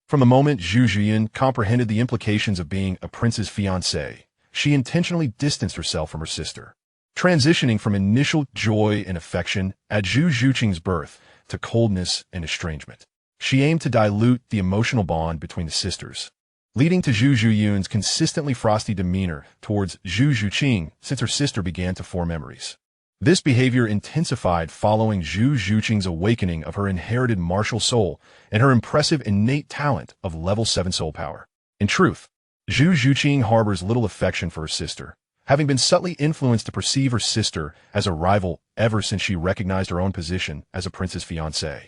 From the moment Zhu Zhuyuan comprehended the implications of being a prince's fiancée, she intentionally distanced herself from her sister, transitioning from initial joy and affection at Zhu Zhuqing's birth to coldness and estrangement. She aimed to dilute the emotional bond between the sisters, leading to Zhu Zhuyuan's consistently frosty demeanor towards Zhu Zhuqing since her sister began to form memories. This behavior intensified following Zhu Zhuqing's awakening of her inherited martial soul and her impressive innate talent of level 7 soul power. In truth, Zhu Zhuqing harbors little affection for her sister, having been subtly influenced to perceive her sister as a rival ever since she recognized her own position as a prince's fiancée.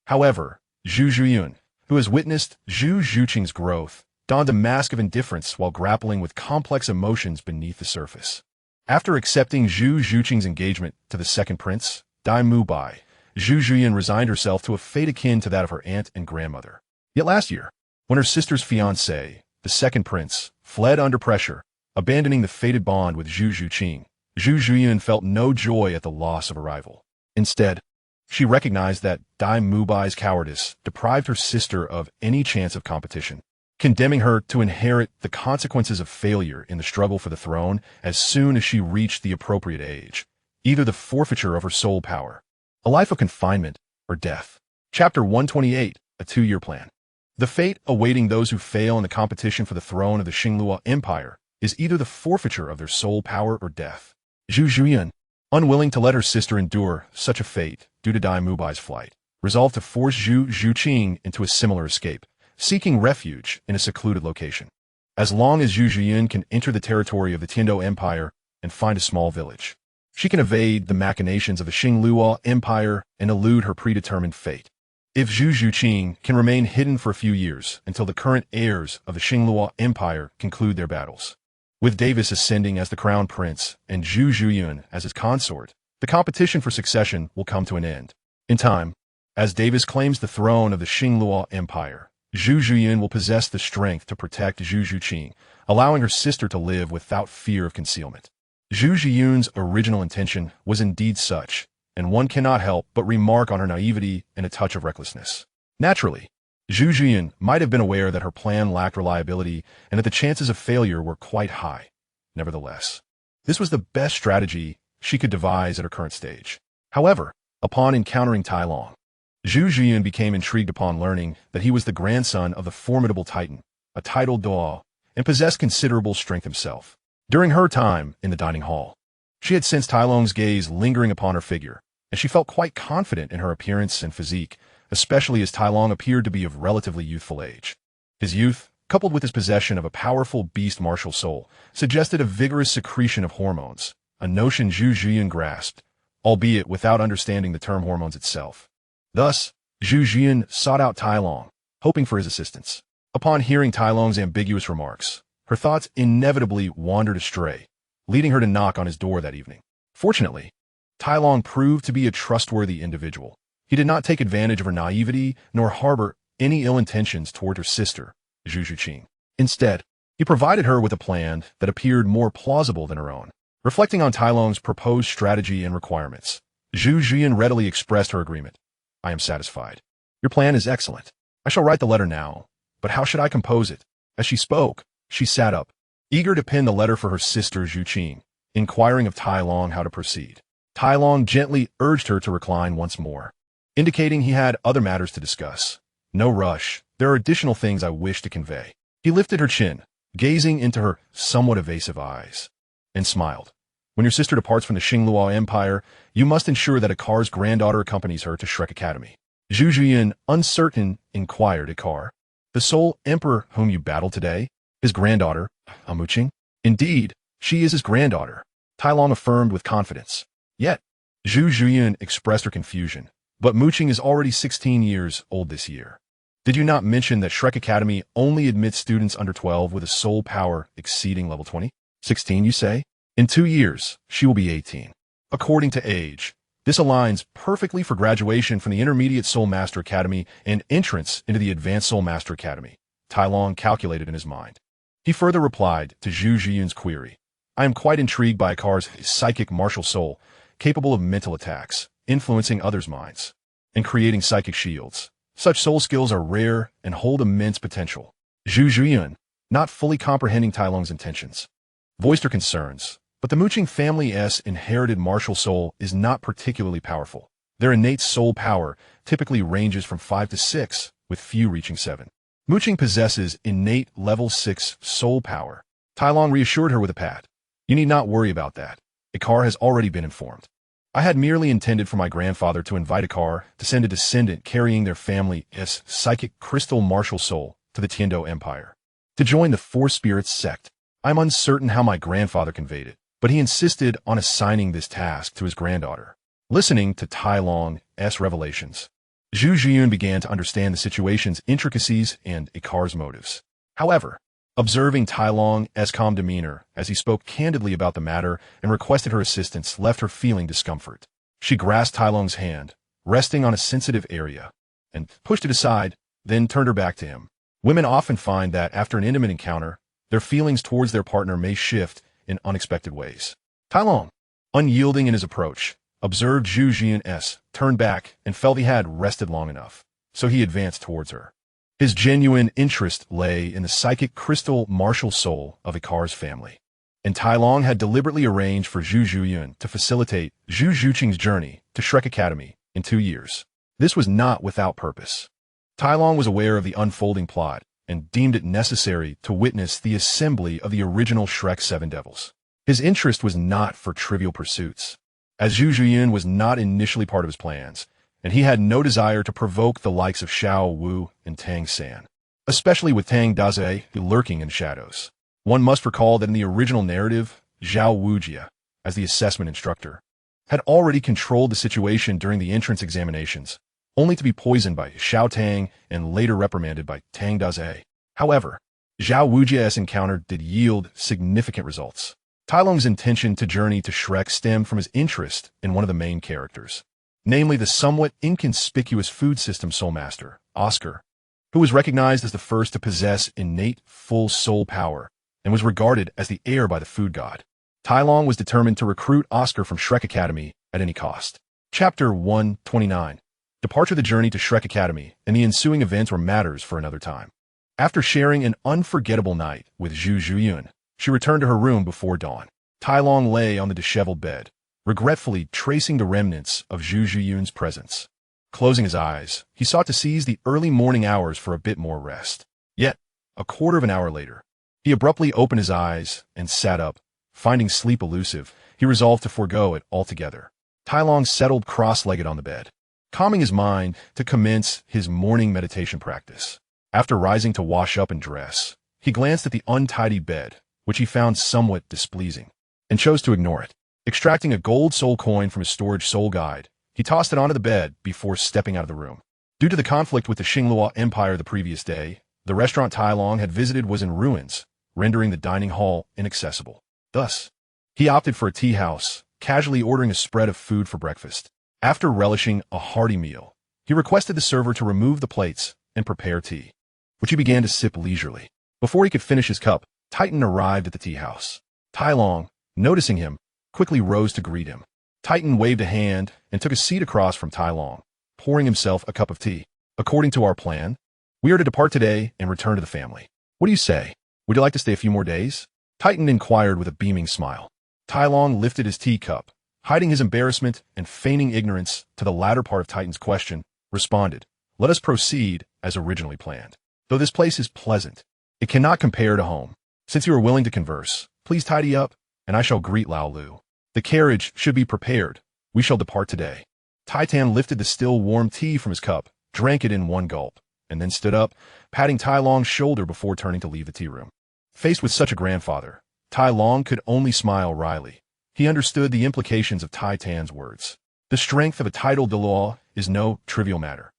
However, Zhu Zhuyuan, who has witnessed Zhu Zhuqing's growth, donned a mask of indifference while grappling with complex emotions beneath the surface. After accepting Zhu Zhuqing's engagement to the second prince, Dai Mubai, Zhu Zhuyuan resigned herself to a fate akin to that of her aunt and grandmother. Yet last year, when her sister's fiancé, the second prince, fled under pressure, abandoning the fated bond with Zhu Zhuqing, Zhu Zhuyuan felt no joy at the loss of a rival. Instead, she recognized that Dai Mubai's cowardice deprived her sister of any chance of competition, condemning her to inherit the consequences of failure in the struggle for the throne as soon as she reached the appropriate age, either the forfeiture of her soul power, a life of confinement, or death. Chapter 128, A 2-Year Plan. The fate awaiting those who fail in the competition for the throne of the Xingluo Empire is either the forfeiture of their soul power or death. Zhu Zhuyuan, unwilling to let her sister endure such a fate due to Dai Mubai's flight, resolved to force Zhu Zhuqing into a similar escape, seeking refuge in a secluded location. As long as Zhu Zhuyuan can enter the territory of the Tiando Empire and find a small village, she can evade the machinations of the Xingluo Empire and elude her predetermined fate. If Zhu Zhuqing can remain hidden for a few years until the current heirs of the Xingluo Empire conclude their battles, with Davis ascending as the crown prince and Zhu Zhuyuan as his consort, the competition for succession will come to an end. In time, as Davis claims the throne of the Xingluo Empire, Zhu Zhuyuan will possess the strength to protect Zhu Zhuqing, allowing her sister to live without fear of concealment. Zhu Zhuyuan's original intention was indeed such, and one cannot help but remark on her naivety and a touch of recklessness. Naturally, Zhu Jian might have been aware that her plan lacked reliability and that the chances of failure were quite high. Nevertheless, this was the best strategy she could devise at her current stage. However, upon encountering Tai Long, Zhu Jian became intrigued upon learning that he was the grandson of the formidable Titan, a titled Douluo, and possessed considerable strength himself. During her time in the dining hall, she had sensed Tai Long's gaze lingering upon her figure, and she felt quite confident in her appearance and physique, especially as Tai Long appeared to be of relatively youthful age. His youth, coupled with his possession of a powerful beast martial soul, suggested a vigorous secretion of hormones, a notion Zhu Jian grasped, albeit without understanding the term hormones itself. Thus, Zhu Jian sought out Tai Long, hoping for his assistance. Upon hearing Tai Long's ambiguous remarks, her thoughts inevitably wandered astray, leading her to knock on his door that evening. Fortunately, Tai Long proved to be a trustworthy individual. He did not take advantage of her naivety nor harbor any ill intentions toward her sister, Zhu Zhuqing. Instead, he provided her with a plan that appeared more plausible than her own. Reflecting on Tai Long's proposed strategy and requirements, Zhu Jian readily expressed her agreement. I am satisfied. Your plan is excellent. I shall write the letter now, but how should I compose it? As she spoke, she sat up, eager to pen the letter for her sister Zhu Qing, inquiring of Tai Long how to proceed. Tai Long gently urged her to recline once more, indicating he had other matters to discuss. No rush, there are additional things I wish to convey. He lifted her chin, gazing into her somewhat evasive eyes, and smiled. When your sister departs from the Xingluo Empire, you must ensure that Akar's granddaughter accompanies her to Shrek Academy. Zhu Jian, uncertain, inquired Akar, the sole emperor whom you battled today? His granddaughter, Amuqing? Indeed, she is his granddaughter, Tai Long affirmed with confidence. Yet, Zhu Jian expressed her confusion. But Muqing is already 16 years old this year. Did you not mention that Shrek Academy only admits students under 12 with a soul power exceeding level 20? 16, you say? In 2 years, she will be 18. According to age, this aligns perfectly for graduation from the Intermediate Soul Master Academy and entrance into the Advanced Soul Master Academy, Tai Long calculated in his mind. He further replied to Zhu Jian's query. I am quite intrigued by Akar's psychic martial soul, capable of mental attacks, influencing others' minds, and creating psychic shields. Such soul skills are rare and hold immense potential. Zhu Jian, not fully comprehending Tai Long's intentions, voiced her concerns, but the Muqing family's inherited martial soul is not particularly powerful. Their innate soul power typically ranges from 5 to 6, with few reaching 7. Muqing possesses innate level 6 soul power. Tai Long reassured her with a pat. You need not worry about that. Akar has already been informed. I had merely intended for my grandfather to invite Akar to send a descendant carrying their family's psychic crystal martial soul to the Tiando Empire, to join the Four Spirits sect. I'm uncertain how my grandfather conveyed it, but he insisted on assigning this task to his granddaughter. Listening to Tai Long's revelations, Zhu Jian began to understand the situation's intricacies and Akar's motives. However, observing Tai Long's calm demeanor as he spoke candidly about the matter and requested her assistance left her feeling discomfort. She grasped Tai Long's hand, resting on a sensitive area, and pushed it aside, then turned her back to him. Women often find that after an intimate encounter, their feelings towards their partner may shift in unexpected ways. Tai Long, unyielding in his approach, observed Zhu Jian's, turned back and felt he had rested long enough, so he advanced towards her. His genuine interest lay in the psychic crystal martial soul of Akar's family, and Tai Long had deliberately arranged for Zhu Jian to facilitate Zhu Zhuqing's journey to Shrek Academy in 2 years. This was not without purpose. Tai Long was aware of the unfolding plot and deemed it necessary to witness the assembly of the original Shrek 7 Devils. His interest was not for trivial pursuits, as Zhu Jian was not initially part of his plans, and he had no desire to provoke the likes of Xiao Wu and Tang San, especially with Tang Daze lurking in shadows. One must recall that in the original narrative, Zhao Wujia, as the assessment instructor, had already controlled the situation during the entrance examinations, only to be poisoned by Xiao Tang and later reprimanded by Tang Daze. However, Zhao Wujia's encounter did yield significant results. Tai Long's intention to journey to Shrek stemmed from his interest in one of the main characters, namely the somewhat inconspicuous food system soul master, Oscar, who was recognized as the first to possess innate full soul power and was regarded as the heir by the food god. Tai Long was determined to recruit Oscar from Shrek Academy at any cost. Chapter 129. Departure the journey to Shrek Academy and the ensuing events were matters for another time. After sharing an unforgettable night with Zhu Zhuyun, she returned to her room before dawn. Tai Long lay on the disheveled bed, regretfully tracing the remnants of Zhu Zhuyun's presence. Closing his eyes, he sought to seize the early morning hours for a bit more rest. Yet, a quarter of an hour later, he abruptly opened his eyes and sat up. Finding sleep elusive, he resolved to forego it altogether. Tai Long settled cross-legged on the bed, calming his mind to commence his morning meditation practice. After rising to wash up and dress, he glanced at the untidy bed, which he found somewhat displeasing, and chose to ignore it. Extracting a gold soul coin from his storage soul guide, he tossed it onto the bed before stepping out of the room. Due to the conflict with the Luo Empire the previous day, the restaurant Tai Long had visited was in ruins, rendering the dining hall inaccessible. Thus, he opted for a tea house, casually ordering a spread of food for breakfast. After relishing a hearty meal, he requested the server to remove the plates and prepare tea, which he began to sip leisurely. Before he could finish his cup, Titan arrived at the tea house. Tai Long, noticing him, quickly rose to greet him. Titan waved a hand and took a seat across from Tai Long, pouring himself a cup of tea. According to our plan, we are to depart today and return to the family. What do you say? Would you like to stay a few more days? Titan inquired with a beaming smile. Tai Long lifted his teacup, hiding his embarrassment and feigning ignorance to the latter part of Titan's question, responded, "Let us proceed as originally planned. Though this place is pleasant, it cannot compare to home. Since you are willing to converse, please tidy up, and I shall greet Lao Lu. The carriage should be prepared. We shall depart today." Titan lifted the still warm tea from his cup, drank it in one gulp, and then stood up, patting Tai Long's shoulder before turning to leave the tea room. Faced with such a grandfather, Tai Long could only smile wryly. He understood the implications of Titan's words. The strength of a titled Douluo is no trivial matter,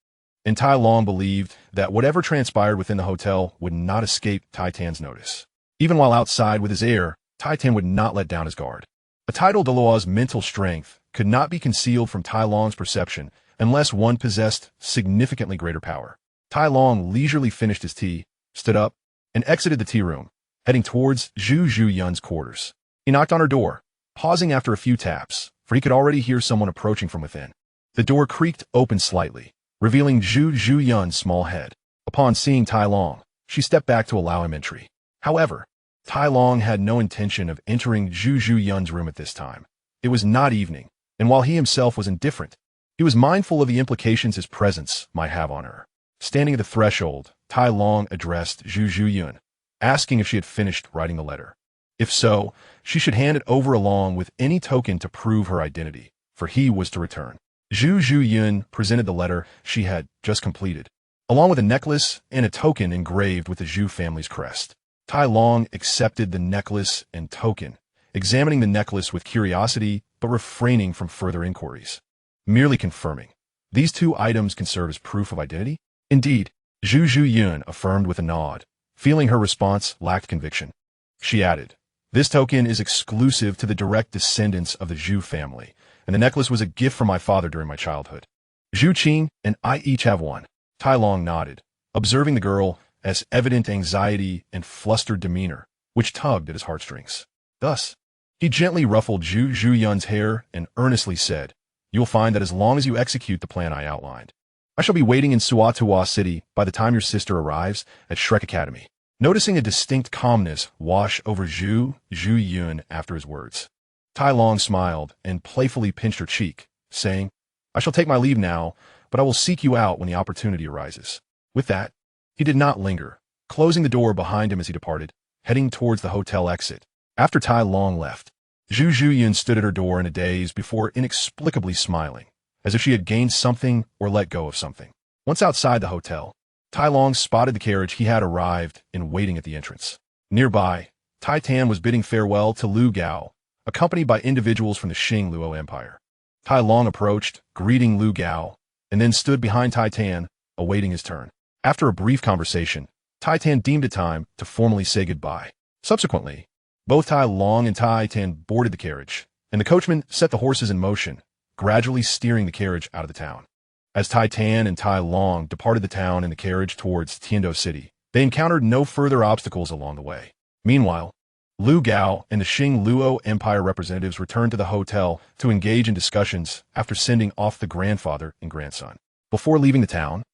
and Tai Long believed that whatever transpired within the hotel would not escape Titan's notice. Even while outside with his heir, Titan would not let down his guard. A titled Douluo's mental strength could not be concealed from Tai Long's perception unless one possessed significantly greater power. Tai Long leisurely finished his tea, stood up, and exited the tea room, heading towards Zhu Zhuyun's quarters. He knocked on her door, pausing after a few taps, for he could already hear someone approaching from within. The door creaked open slightly, revealing Zhu Zhuyun's small head. Upon seeing Tai Long, she stepped back to allow him entry. However, Tai Long had no intention of entering Zhu Zhuyun's room at this time. It was not evening, and while he himself was indifferent, he was mindful of the implications his presence might have on her. Standing at the threshold, Tai Long addressed Zhu Zhuyun, asking if she had finished writing the letter. If so, she should hand it over along with any token to prove her identity, for he was to return. Zhu Zhuyun presented the letter she had just completed, along with a necklace and a token engraved with the Zhu family's crest. Tai Long accepted the necklace and token, examining the necklace with curiosity but refraining from further inquiries. Merely confirming, these two items can serve as proof of identity? Indeed, Zhu Zhuyun affirmed with a nod, feeling her response lacked conviction. She added, "This token is exclusive to the direct descendants of the Zhu family, and the necklace was a gift from my father during my childhood. Zhu Qing and I each have one." Tai Long nodded, observing the girl as evident anxiety and flustered demeanor, which tugged at his heartstrings. Thus, he gently ruffled Zhu Zhuyun's hair and earnestly said, "You will find that as long as you execute the plan I outlined, I shall be waiting in Suatua City by the time your sister arrives at Shrek Academy." Noticing a distinct calmness wash over Zhu Zhuyun after his words, Tai Long smiled and playfully pinched her cheek, saying, "I shall take my leave now, but I will seek you out when the opportunity arises." With that, he did not linger, closing the door behind him as he departed, heading towards the hotel exit. After Tai Long left, Zhu Zhuyun stood at her door in a daze before inexplicably smiling, as if she had gained something or let go of something. Once outside the hotel, Tai Long spotted the carriage he had arrived and waiting at the entrance. Nearby, Titan was bidding farewell to Lu Gao, accompanied by individuals from the Luo Empire. Tai Long approached, greeting Lu Gao, and then stood behind Titan, awaiting his turn. After a brief conversation, Titan deemed it time to formally say goodbye. Subsequently, both Tai Long and Titan boarded the carriage, and the coachman set the horses in motion, gradually steering the carriage out of the town. As Titan and Tai Long departed the town in the carriage towards Tiando City, they encountered no further obstacles along the way. Meanwhile, Lu Gao and the Luo Empire representatives returned to the hotel to engage in discussions after sending off the grandfather and grandson. Before leaving the town,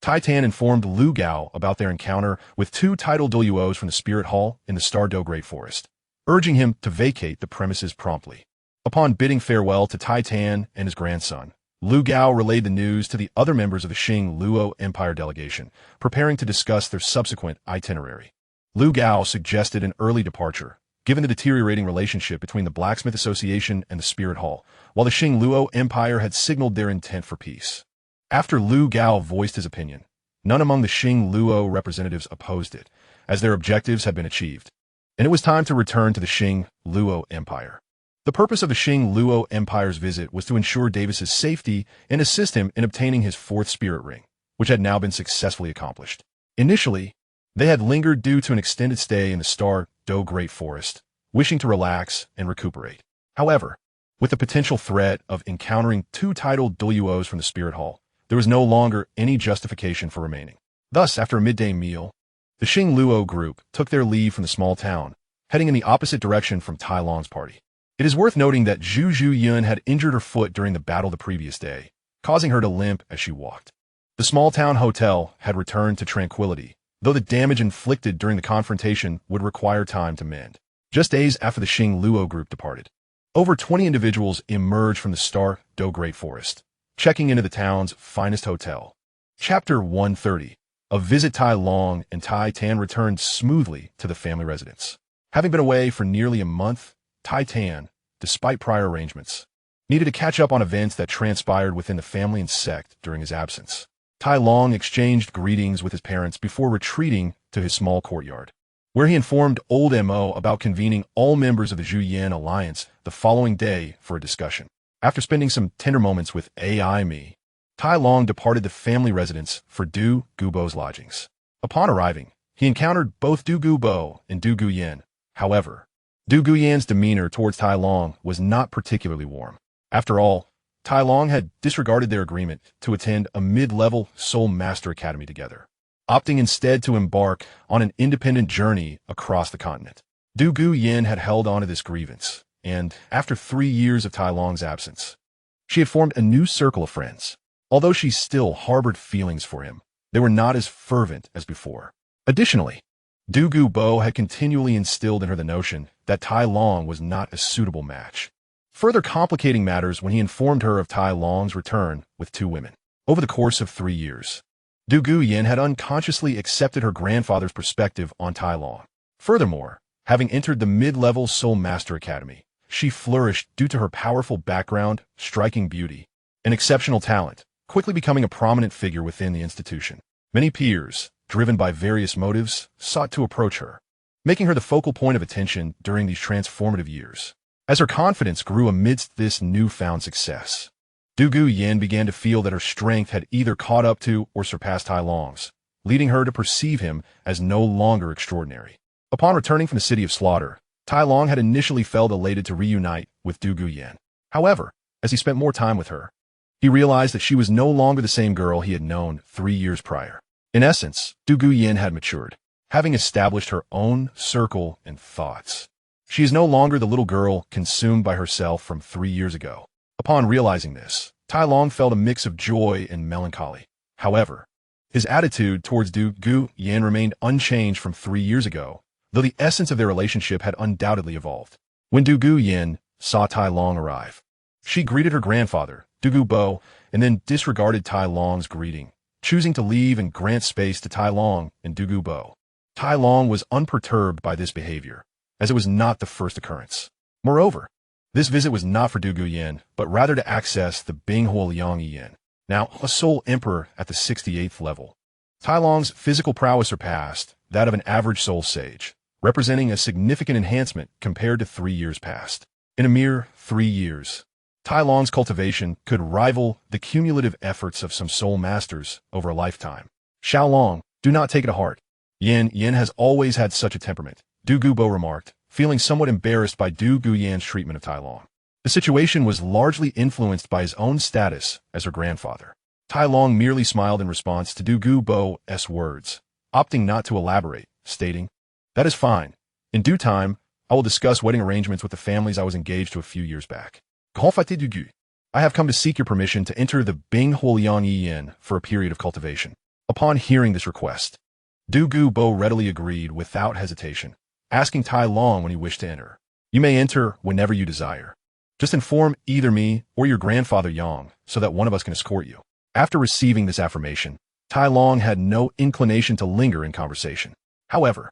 Titan informed Lu Gao about their encounter with two titled Douluos from the Spirit Hall in the Stardo Great Forest, urging him to vacate the premises promptly. Upon bidding farewell to Titan and his grandson, Lu Gao relayed the news to the other members of the Xing Luo Empire delegation, preparing to discuss their subsequent itinerary. Lu Gao suggested an early departure, given the deteriorating relationship between the Blacksmith Association and the Spirit Hall, while the Xing Luo Empire had signaled their intent for peace. After Lu Gao voiced his opinion, none among the Xing Luo representatives opposed it, as their objectives had been achieved, and it was time to return to the Xing Luo Empire. The purpose of the Xing Luo Empire's visit was to ensure Davis's safety and assist him in obtaining his fourth spirit ring, which had now been successfully accomplished. Initially, they had lingered due to an extended stay in the Stardo Great Forest, wishing to relax and recuperate. However, with the potential threat of encountering two titled Douluos from the Spirit Hall, there was no longer any justification for remaining. Thus, after a midday meal, the Xing Luo group took their leave from the small town, heading in the opposite direction from Tai Long's party. It is worth noting that Zhu Zhuyun had injured her foot during the battle the previous day, causing her to limp as she walked. The small-town hotel had returned to tranquility, though the damage inflicted during the confrontation would require time to mend. Just days after the Xing Luo group departed, over 20 individuals emerged from the Stardo Great Forest, checking into the town's finest hotel. Chapter 130. A visit. Tai Long and Tai Tan returned smoothly to the family residence. Having been away for nearly a month, Tai Tan, despite prior arrangements, needed to catch up on events that transpired within the family and sect during his absence. Tai Long exchanged greetings with his parents before retreating to his small courtyard, where he informed old Mo about convening all members of the Zhuyan alliance the following day for a discussion. After spending some tender moments with Ai Mi, Tai Long departed the family residence for Du Gubo's lodgings. Upon arriving, he encountered both Du Gubo and Du Guyan. However, Du Guyan's demeanor towards Tai Long was not particularly warm. After all, Tai Long had disregarded their agreement to attend a mid-level Soul Master Academy together, opting instead to embark on an independent journey across the continent. Du Guyan had held on to this grievance, and, after 3 years of Tai Long's absence, she had formed a new circle of friends. Although she still harbored feelings for him, they were not as fervent as before. Additionally, Du Gubo had continually instilled in her the notion that Tai Long was not a suitable match, further complicating matters when he informed her of Tai Long's return with 2 women. Over the course of 3 years, Du Guyan had unconsciously accepted her grandfather's perspective on Tai Long. Furthermore, having entered the mid-level Soul Master Academy, she flourished due to her powerful background, striking beauty, and exceptional talent, quickly becoming a prominent figure within the institution. Many peers, driven by various motives, sought to approach her, making her the focal point of attention during these transformative years. As her confidence grew amidst this newfound success, Du Guyan began to feel that her strength had either caught up to or surpassed Tai Long's, leading her to perceive him as no longer extraordinary. Upon returning from the City of Slaughter, Tai Long had initially felt elated to reunite with Du Guyan. However, as he spent more time with her, he realized that she was no longer the same girl he had known 3 years prior. In essence, Du Guyan had matured, having established her own circle and thoughts. She is no longer the little girl consumed by herself from 3 years ago. Upon realizing this, Tai Long felt a mix of joy and melancholy. However, his attitude towards Du Guyan remained unchanged from 3 years ago, though the essence of their relationship had undoubtedly evolved. When Du Guyan saw Tai Long arrive, she greeted her grandfather, Du Gubo, and then disregarded Tai Long's greeting, choosing to leave and grant space to Tai Long and Du Gubo. Tai Long was unperturbed by this behavior, as it was not the first occurrence. Moreover, this visit was not for Du Guyan, but rather to access the Binghuo Liang Yin, now a Soul Emperor at the 68th level. Tai Long's physical prowess surpassed that of an average Soul Sage, representing a significant enhancement compared to 3 years past. In a mere 3 years, Tai Long's cultivation could rival the cumulative efforts of some Soul Masters over a lifetime. Xiao Long, do not take it to heart. Yin has always had such a temperament, Du Gubo remarked, feeling somewhat embarrassed by Du Guyan's treatment of Tai Long. The situation was largely influenced by his own status as her grandfather. Tai Long merely smiled in response to Du Gubo's words, opting not to elaborate, stating, "That is fine. In due time, I will discuss wedding arrangements with the families I was engaged to a few years back." Grand fâté du Gu. I have come to seek your permission to enter the Bing Huoliang Yin for a period of cultivation. Upon hearing this request, Douluo readily agreed without hesitation, asking Tai Long when he wished to enter. You may enter whenever you desire. Just inform either me or your grandfather Yang so that one of us can escort you. After receiving this affirmation, Tai Long had no inclination to linger in conversation. However,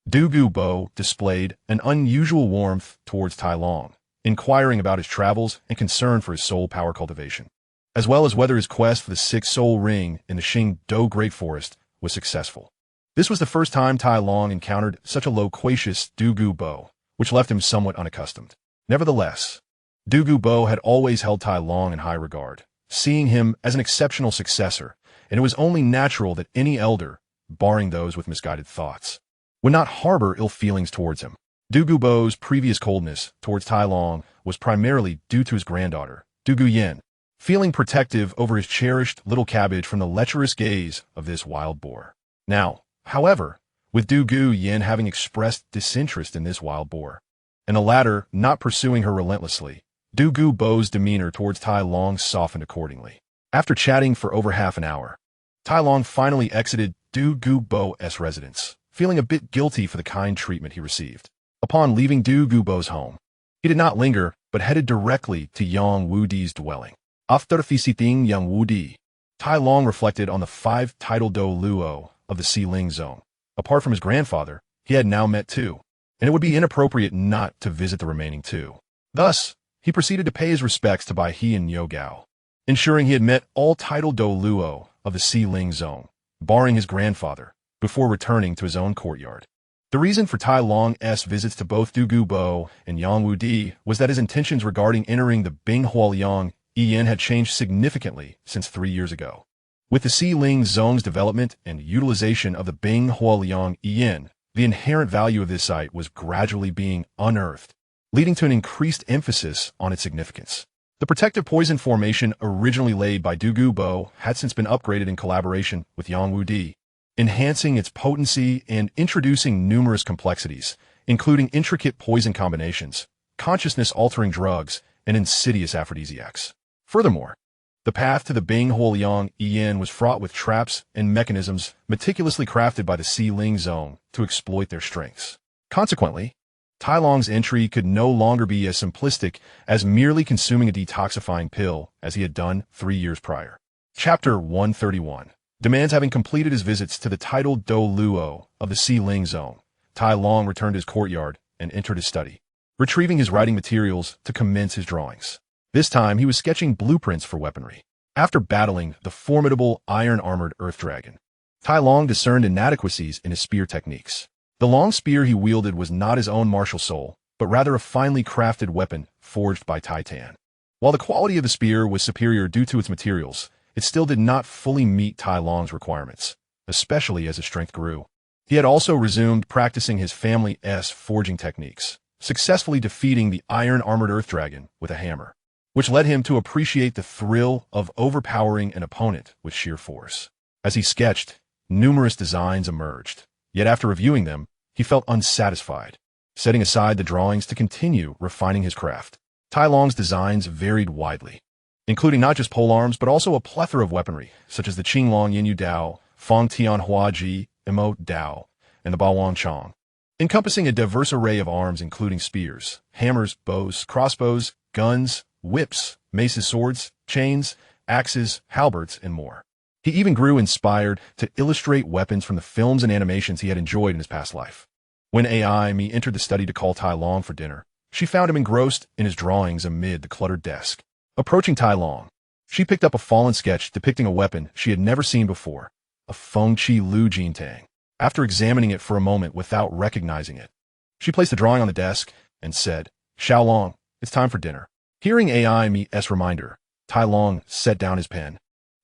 Douluo displayed an unusual warmth towards Tai Long, inquiring about his travels and concern for his soul power cultivation, as well as whether his quest for the sixth soul ring in the Qingdao Great Forest was successful. This was the first time Tai Long encountered such a loquacious Douluo, which left him somewhat unaccustomed. Nevertheless, Douluo had always held Tai Long in high regard, seeing him as an exceptional successor, and it was only natural that any elder, barring those with misguided thoughts, would not harbor ill feelings towards him. Douluo's previous coldness towards Tai Long was primarily due to his granddaughter, Douluo Yin, feeling protective over his cherished little cabbage from the lecherous gaze of this wild boar. Now, however, with Douluo Yin having expressed disinterest in this wild boar, and the latter not pursuing her relentlessly, Douluo's demeanor towards Tai Long softened accordingly. After chatting for over half an hour, Tai Long finally exited Douluo's residence, feeling a bit guilty for the kind treatment he received. Upon leaving Douluo's home, he did not linger, but headed directly to Yang Wudi's dwelling. After visiting Yang Wudi, Tai Long reflected on the 5 titled Douluo of the Xiling zone. Apart from his grandfather, he had now met 2, and it would be inappropriate not to visit the remaining 2. Thus, he proceeded to pay his respects to Bai He and Yo Gao, ensuring he had met all titled Douluo of the Xiling zone, barring his grandfather, before returning to his own courtyard. The reason for Tai Long's visits to both Douluo and Yang Wudi was that his intentions regarding entering the Bing Huoliang Yin had changed significantly since 3 years ago. With the Xiling zone's development and utilization of the Bing Huoliang Yin, the inherent value of this site was gradually being unearthed, leading to an increased emphasis on its significance. The protective poison formation originally laid by Douluo had since been upgraded in collaboration with Yang Wudi, enhancing its potency and introducing numerous complexities, including intricate poison combinations, consciousness-altering drugs, and insidious aphrodisiacs. Furthermore, the path to the Bing Huoliang Yin was fraught with traps and mechanisms meticulously crafted by the Xiling zone to exploit their strengths. Consequently, Tai Long's entry could no longer be as simplistic as merely consuming a detoxifying pill as he had done 3 years prior. Chapter 131 demands. Having completed his visits to the titled Douluo of the Xiling zone, Tai Long returned to his courtyard and entered his study, retrieving his writing materials to commence his drawings. This time, he was sketching blueprints for weaponry. After battling the formidable iron-armored earth dragon, Tai Long discerned inadequacies in his spear techniques. The long spear he wielded was not his own martial soul, but rather a finely crafted weapon forged by Titan. While the quality of the spear was superior due to its materials, it still did not fully meet Tai Long's requirements, especially as his strength grew. He had also resumed practicing his family's forging techniques, successfully defeating the iron-armored earth dragon with a hammer, which led him to appreciate the thrill of overpowering an opponent with sheer force. As he sketched, numerous designs emerged, yet after reviewing them, he felt unsatisfied, setting aside the drawings to continue refining his craft. Tai Long's designs varied widely, including not just polearms but also a plethora of weaponry, such as the Qinglong Yinyu Dao, Fong Tian Hua Ji, Emo Dao, and the Bawang Chong, encompassing a diverse array of arms including spears, hammers, bows, crossbows, guns, whips, maces, swords, chains, axes, halberds, and more. He even grew inspired to illustrate weapons from the films and animations he had enjoyed in his past life. When AI Mi entered the study to call Tai Long for dinner, she found him engrossed in his drawings amid the cluttered desk. Approaching Tai Long, she picked up a fallen sketch depicting a weapon she had never seen before, a Fengqi Lu Jintang. After examining it for a moment without recognizing it, she placed the drawing on the desk and said, "Xiao Long, it's time for dinner." Hearing AI Mi's reminder, Tai Long set down his pen,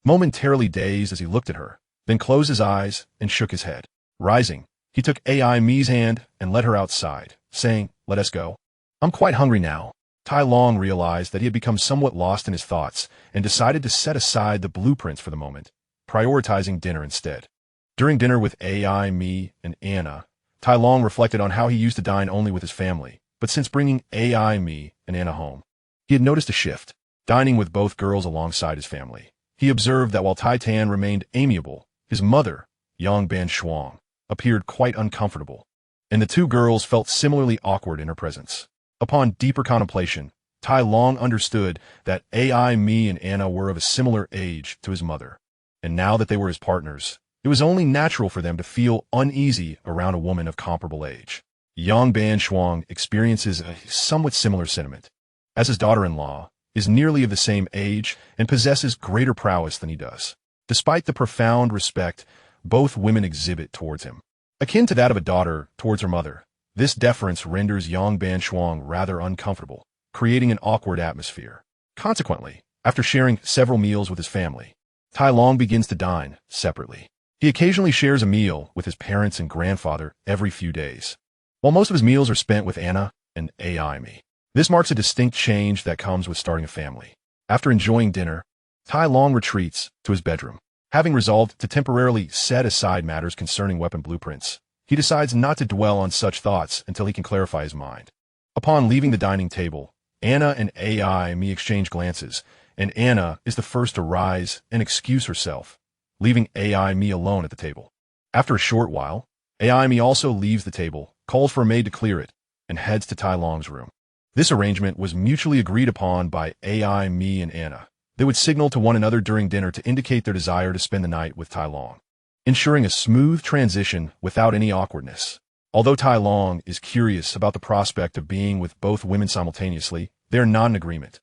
momentarily dazed as he looked at her, then closed his eyes and shook his head. Rising, he took AI Mi's hand and led her outside, saying, "Let us go. I'm quite hungry now." Tai Long realized that he had become somewhat lost in his thoughts and decided to set aside the blueprints for the moment, prioritizing dinner instead. During dinner with AI Mi and Anna, Tai Long reflected on how he used to dine only with his family, but since bringing AI Mi and Anna home, he had noticed a shift. Dining with both girls alongside his family, he observed that while Titan remained amiable, his mother, Yang Ban Shuang, appeared quite uncomfortable, and the two girls felt similarly awkward in her presence. Upon deeper contemplation, Tai Long understood that Ai Mi and Anna were of a similar age to his mother, and now that they were his partners, it was only natural for them to feel uneasy around a woman of comparable age. Yang Ban Shuang experiences a somewhat similar sentiment, as his daughter-in-law is nearly of the same age and possesses greater prowess than he does. Despite the profound respect both women exhibit towards him, akin to that of a daughter towards her mother, this deference renders Yang Ban Shuang rather uncomfortable, creating an awkward atmosphere. Consequently, after sharing several meals with his family, Tai Long begins to dine separately. He occasionally shares a meal with his parents and grandfather every few days, while most of his meals are spent with Anna and Ai Mi. This marks a distinct change that comes with starting a family. After enjoying dinner, Tai Long retreats to his bedroom. Having resolved to temporarily set aside matters concerning weapon blueprints, he decides not to dwell on such thoughts until he can clarify his mind. Upon leaving the dining table, Anna and Ai Mi exchange glances, and Anna is the first to rise and excuse herself, leaving Ai Mi alone at the table. After a short while, Ai Mi also leaves the table, calls for a maid to clear it, and heads to Tai Long's room. This arrangement was mutually agreed upon by Ai Mi and Anna. They would signal to one another during dinner to indicate their desire to spend the night with Tai Long, ensuring a smooth transition without any awkwardness. Although Tai Long is curious about the prospect of being with both women simultaneously, they are not in agreement,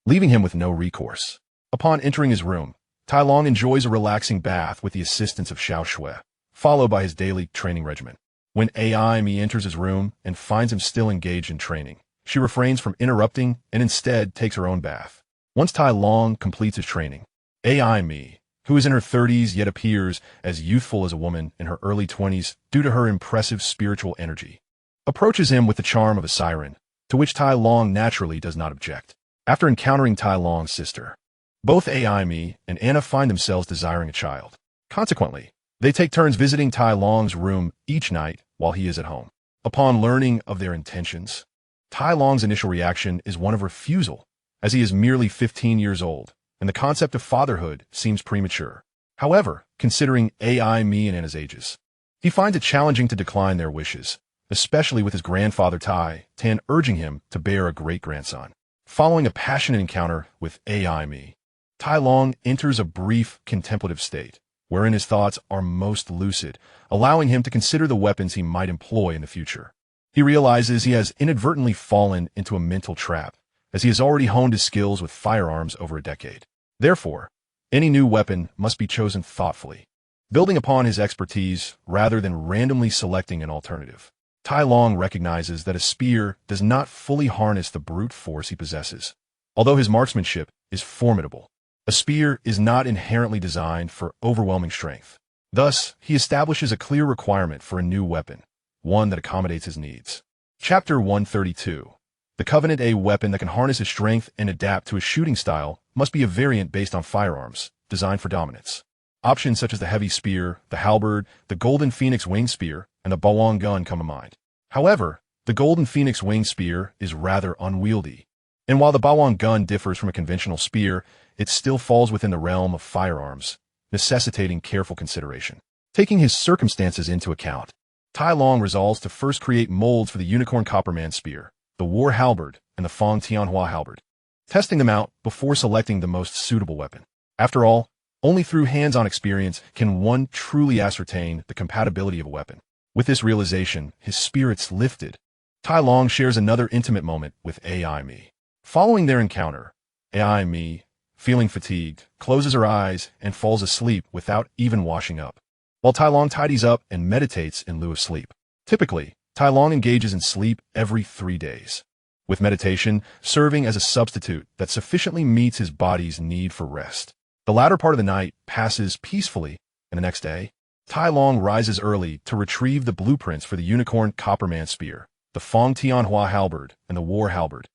leaving him with no recourse. Upon entering his room, Tai Long enjoys a relaxing bath with the assistance of Xiao Shui, followed by his daily training regimen. When Ai Mi enters his room and finds him still engaged in training, she refrains from interrupting and instead takes her own bath. Once Tai Long completes his training, Ai Mi, who is in her 30s yet appears as youthful as a woman in her early 20s due to her impressive spiritual energy, approaches him with the charm of a siren, to which Tai Long naturally does not object. After encountering Tai Long's sister, both Ai Mi and Anna find themselves desiring a child. Consequently, they take turns visiting Tai Long's room each night while he is at home. Upon learning of their intentions, Tai Long's initial reaction is one of refusal, as he is merely 15 years old, and the concept of fatherhood seems premature. However, considering Ai Mi and Anna's ages, he finds it challenging to decline their wishes, especially with his grandfather Tai Tan urging him to bear a great-grandson. Following a passionate encounter with Ai Mi, Tai Long enters a brief contemplative state, wherein his thoughts are most lucid, allowing him to consider the weapons he might employ in the future. He realizes he has inadvertently fallen into a mental trap, as he has already honed his skills with firearms over a decade. Therefore, any new weapon must be chosen thoughtfully, building upon his expertise rather than randomly selecting an alternative. Tai Long recognizes that a spear does not fully harness the brute force he possesses. Although his marksmanship is formidable, a spear is not inherently designed for overwhelming strength. Thus, he establishes a clear requirement for a new weapon, one that accommodates his needs. Chapter 132. The Covenant. A weapon that can harness his strength and adapt to his shooting style must be a variant based on firearms, designed for dominance. Options such as the heavy spear, the halberd, the Golden Phoenix wing spear, and the Bawang gun come to mind. However, the Golden Phoenix wing spear is rather unwieldy, and while the Bawang gun differs from a conventional spear, it still falls within the realm of firearms, necessitating careful consideration. Taking his circumstances into account, Tai Long resolves to first create molds for the Unicorn Copperman spear, the War halberd, and the Fong Tianhua halberd, testing them out before selecting the most suitable weapon. After all, only through hands-on experience can one truly ascertain the compatibility of a weapon. With this realization, his spirits lifted. Tai Long shares another intimate moment with Ai Mi. Following their encounter, Ai Mi, feeling fatigued, closes her eyes and falls asleep without even washing up, while Tai Long tidies up and meditates in lieu of sleep. Typically, Tai Long engages in sleep every 3 days, with meditation serving as a substitute that sufficiently meets his body's need for rest. The latter part of the night passes peacefully, and the next day, Tai Long rises early to retrieve the blueprints for the Unicorn Copperman spear, the Fong Tianhua halberd, and the War halberd,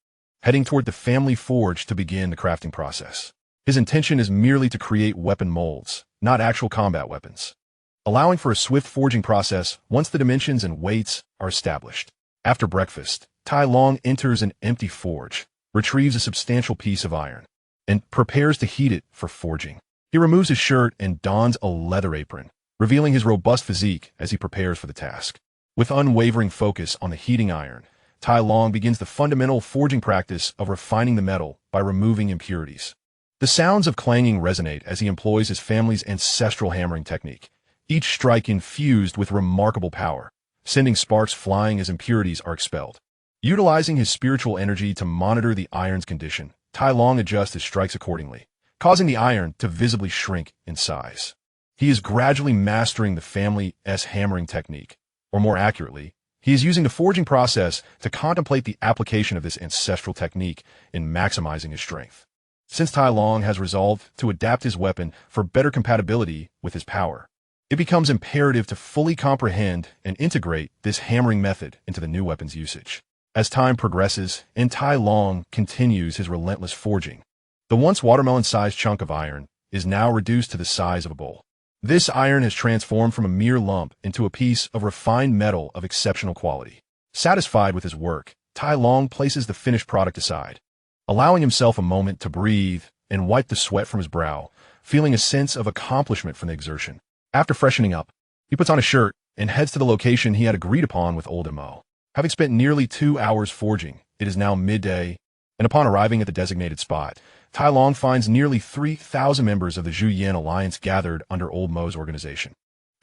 heading toward the family forge to begin the crafting process. His intention is merely to create weapon molds, not actual combat weapons, allowing for a swift forging process once the dimensions and weights are established. After breakfast, Tai Long enters an empty forge, retrieves a substantial piece of iron, and prepares to heat it for forging. He removes his shirt and dons a leather apron, revealing his robust physique as he prepares for the task. With unwavering focus on the heating iron, Tai Long begins the fundamental forging practice of refining the metal by removing impurities. The sounds of clanging resonate as he employs his family's ancestral hammering technique, each strike infused with remarkable power, sending sparks flying as impurities are expelled. Utilizing his spiritual energy to monitor the iron's condition, Tai Long adjusts his strikes accordingly, causing the iron to visibly shrink in size. He is gradually mastering the family's hammering technique, or more accurately, he is using the forging process to contemplate the application of this ancestral technique in maximizing his strength. Since Tai Long has resolved to adapt his weapon for better compatibility with his power, it becomes imperative to fully comprehend and integrate this hammering method into the new weapon's usage. As time progresses and Tai Long continues his relentless forging, the once watermelon-sized chunk of iron is now reduced to the size of a bowl. This iron has transformed from a mere lump into a piece of refined metal of exceptional quality. Satisfied with his work, Tai Long places the finished product aside, allowing himself a moment to breathe and wipe the sweat from his brow, feeling a sense of accomplishment from the exertion. After freshening up, he puts on a shirt and heads to the location he had agreed upon with old Mo. Having spent nearly 2 hours forging, it is now midday, and upon arriving at the designated spot, Tai Long finds nearly 3,000 members of the Zhu Yan Alliance gathered under Old Mo's organization.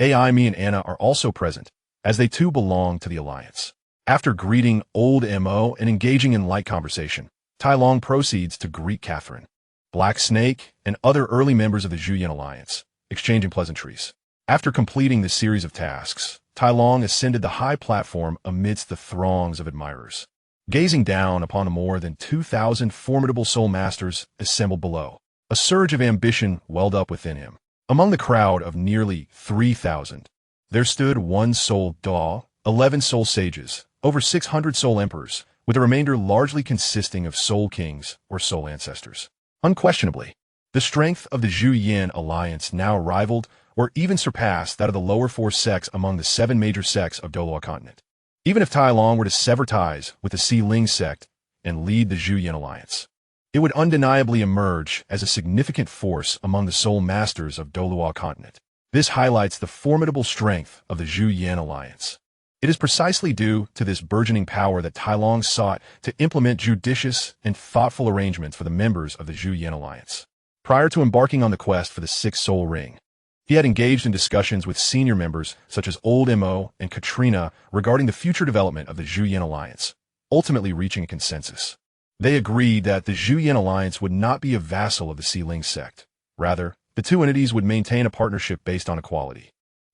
AI, Mi, and Anna are also present, as they too belong to the Alliance. After greeting Old Mo and engaging in light conversation, Tai Long proceeds to greet Catherine, Black Snake, and other early members of the Zhu Yan Alliance, exchanging pleasantries. After completing this series of tasks, Tai Long ascended the high platform amidst the throngs of admirers, gazing down upon the more than 2,000 formidable soul masters assembled below. A surge of ambition welled up within him. Among the crowd of nearly 3,000, there stood 1 soul Da, 11 soul sages, over 600 soul emperors, with the remainder largely consisting of soul kings or soul ancestors. Unquestionably, the strength of the Zhu Yan Alliance now rivaled or even surpassed that of the lower 4 sects among the 7 major sects of Douluo continent. Even if Tai Long were to sever ties with the Ling sect and lead the Zhu Yan Alliance, it would undeniably emerge as a significant force among the soul masters of Douluo continent. This highlights the formidable strength of the Zhu Yan Alliance. It is precisely due to this burgeoning power that Tai Long sought to implement judicious and thoughtful arrangements for the members of the Zhu Yan Alliance. Prior to embarking on the quest for the 6th soul ring, he had engaged in discussions with senior members such as Old Mo and Katrina regarding the future development of the Zhu Yan Alliance, ultimately reaching a consensus. They agreed that the Zhu Yan Alliance would not be a vassal of the Ling sect. Rather, the 2 entities would maintain a partnership based on equality,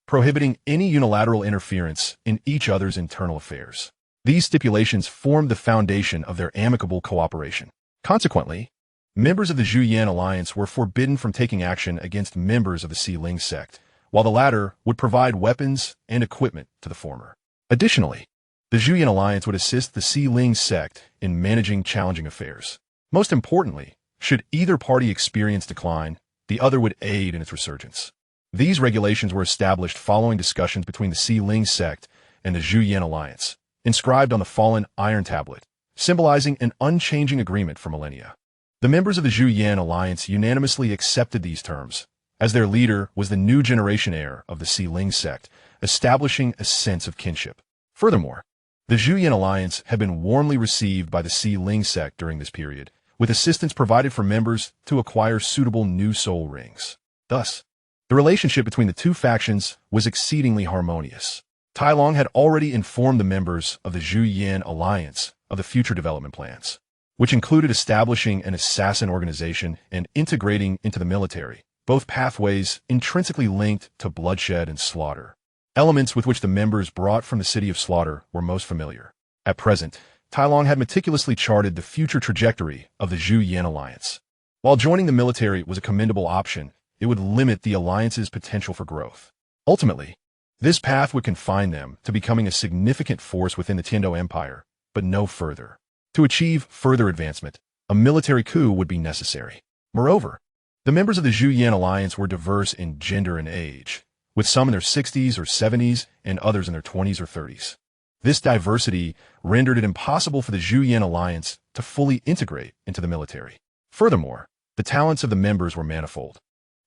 prohibiting any unilateral interference in each other's internal affairs. These stipulations formed the foundation of their amicable cooperation. Consequently, members of the Zhu Yan Alliance were forbidden from taking action against members of the Ling sect, while the latter would provide weapons and equipment to the former. Additionally, the Zhu Yan Alliance would assist the Ling sect in managing challenging affairs. Most importantly, should either party experience decline, the other would aid in its resurgence. These regulations were established following discussions between the Ling sect and the Zhu Yan Alliance, inscribed on the fallen iron tablet, symbolizing an unchanging agreement for millennia. The members of the Zhu Yan Alliance unanimously accepted these terms, as their leader was the new generation heir of the Ling sect, establishing a sense of kinship. Furthermore, the Zhu Yan Alliance had been warmly received by the Ling sect during this period, with assistance provided for members to acquire suitable new soul rings. Thus, the relationship between the 2 factions was exceedingly harmonious. Tai Long had already informed the members of the Zhu Yan Alliance of the future development plans, which included establishing an assassin organization and integrating into the military, both pathways intrinsically linked to bloodshed and slaughter, elements with which the members brought from the City of Slaughter were most familiar. At present, Tai Long had meticulously charted the future trajectory of the Zhu Yan Alliance. While joining the military was a commendable option, it would limit the alliance's potential for growth. Ultimately, this path would confine them to becoming a significant force within the Tiando Empire, but no further. To achieve further advancement, a military coup would be necessary. Moreover, the members of the Zhu Yan Alliance were diverse in gender and age, with some in their 60s or 70s and others in their 20s or 30s. This diversity rendered it impossible for the Zhu Yan Alliance to fully integrate into the military. Furthermore, The talents of the members were manifold.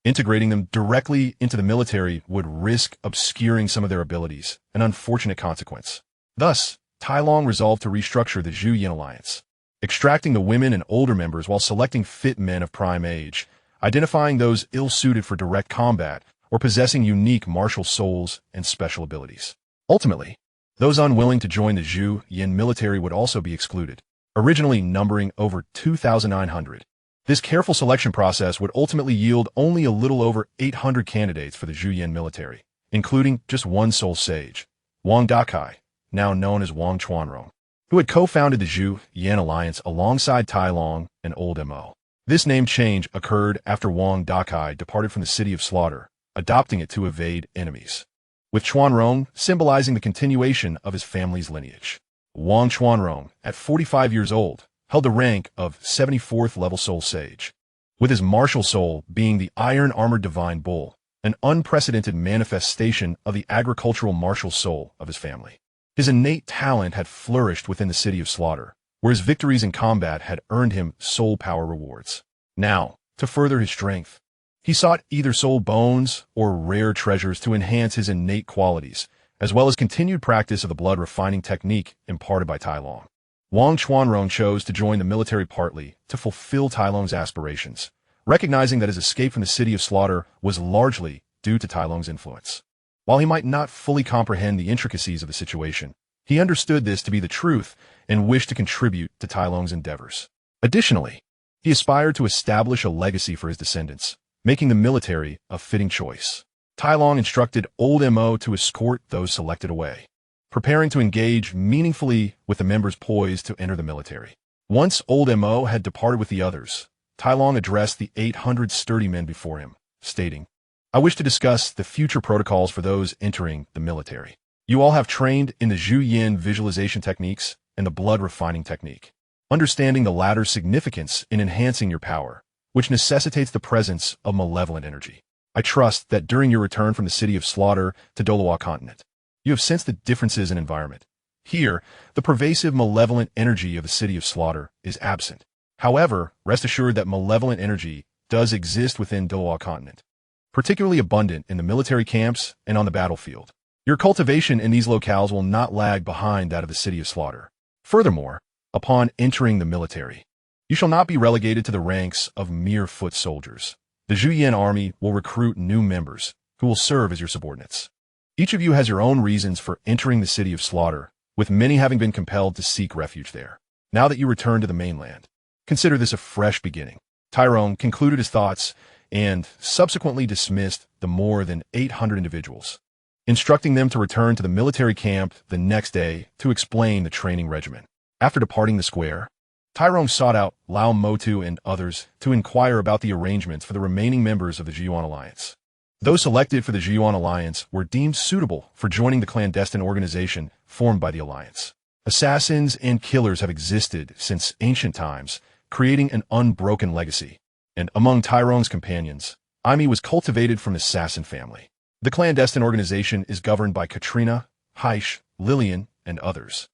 Integrating them directly into the military would risk obscuring some of their abilities, an unfortunate consequence. Thus, Tai Long resolved to restructure the Zhu Yin alliance, extracting the women and older members while selecting fit men of prime age, identifying those ill-suited for direct combat or possessing unique martial souls and special abilities. Ultimately, those unwilling to join the Zhu Yin military would also be excluded, originally numbering over 2,900. This careful selection process would ultimately yield only a little over 800 candidates for the Zhu Yin military, including just one soul sage, Wang Dakai, now known as Wang Chuanrong, who had co-founded the Zhu Yin alliance alongside Tai Long and Old Mo. This name change occurred after Wang Dakai departed from the City of Slaughter, adopting it to evade enemies, with Chuanrong symbolizing the continuation of his family's lineage. Wang Chuanrong, at 45 years old, held the rank of 74th level soul sage, with his martial soul being the iron-armored divine bull, an unprecedented manifestation of the agricultural martial soul of his family. His innate talent had flourished within the City of Slaughter, where his victories in combat had earned him soul power rewards. Now, to further his strength, he sought either soul bones or rare treasures to enhance his innate qualities, as well as continued practice of the blood refining technique imparted by Tai Long. Wang Chuanrong chose to join the military partly to fulfill Tai Long's aspirations, recognizing that his escape from the City of Slaughter was largely due to Tai Long's influence. While he might not fully comprehend the intricacies of the situation, he understood this to be the truth and wished to contribute to Tai Long's endeavors. Additionally, he aspired to establish a legacy for his descendants, making the military a fitting choice. Tai Long instructed Old Mo to escort those selected away, preparing to engage meaningfully with the members poised to enter the military. Once Old Mo had departed with the others, Tai Long addressed the 800 sturdy men before him, stating, "I wish to discuss the future protocols for those entering the military. You all have trained in the Zhu Yin visualization techniques and the blood refining technique, understanding the latter's significance in enhancing your power, which necessitates the presence of malevolent energy. I trust that during your return from the City of Slaughter to Douluo continent, you have sensed the differences in environment. Here, the pervasive malevolent energy of the City of Slaughter is absent. However, rest assured that malevolent energy does exist within Douluo continent, particularly abundant in the military camps and on the battlefield. Your cultivation in these locales will not lag behind that of the City of Slaughter. Furthermore, upon entering the military, you shall not be relegated to the ranks of mere foot soldiers. The Zhu Yin army will recruit new members who will serve as your subordinates. Each of you has your own reasons for entering the City of Slaughter, with many having been compelled to seek refuge there. Now that you return to the mainland, consider this a fresh beginning." Tyrone concluded his thoughts and subsequently dismissed the more than 800 individuals, instructing them to return to the military camp the next day to explain the training regimen. After departing the square, Tyrone sought out Lao Motu and others to inquire about the arrangements for the remaining members of the Zhiyuan Alliance. Those selected for the Zhiyuan Alliance were deemed suitable for joining the clandestine organization formed by the Alliance. Assassins and killers have existed since ancient times, creating an unbroken legacy. And among Tyrone's companions, Aimi was cultivated from the assassin family. The clandestine organization is governed by Katrina, Haish, Lillian, and others,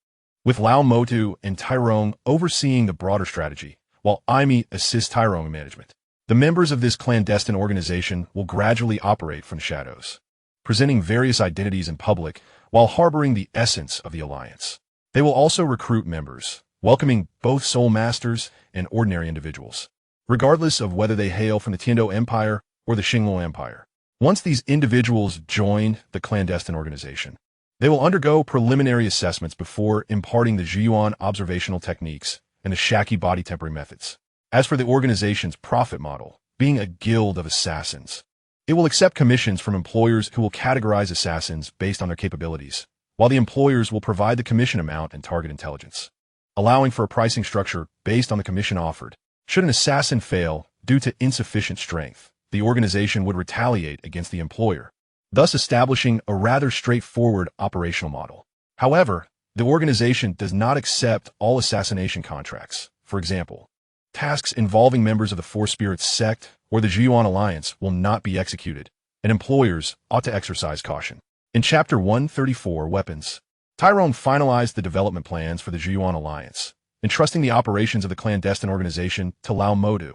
with Lao Motu and Tyrone overseeing the broader strategy, while Aimi assists Tyrone in management. The members of this clandestine organization will gradually operate from the shadows, presenting various identities in public while harboring the essence of the alliance. They will also recruit members, welcoming both soul masters and ordinary individuals, regardless of whether they hail from the Tiando Empire or the Xingluo Empire. Once these individuals join the clandestine organization, they will undergo preliminary assessments before imparting the Zhiyuan observational techniques and the Shaki body tempering methods. As for the organization's profit model, being a guild of assassins, it will accept commissions from employers who will categorize assassins based on their capabilities, while the employers will provide the commission amount and target intelligence, allowing for a pricing structure based on the commission offered. Should an assassin fail due to insufficient strength, the organization would retaliate against the employer, thus establishing a rather straightforward operational model. However, the organization does not accept all assassination contracts. For example, tasks involving members of the Four Spirits sect or the Zhiyuan Alliance will not be executed, and employers ought to exercise caution. In Chapter 134, Weapons, Tyrone finalized the development plans for the Zhiyuan Alliance, entrusting the operations of the clandestine organization to Lao Modu,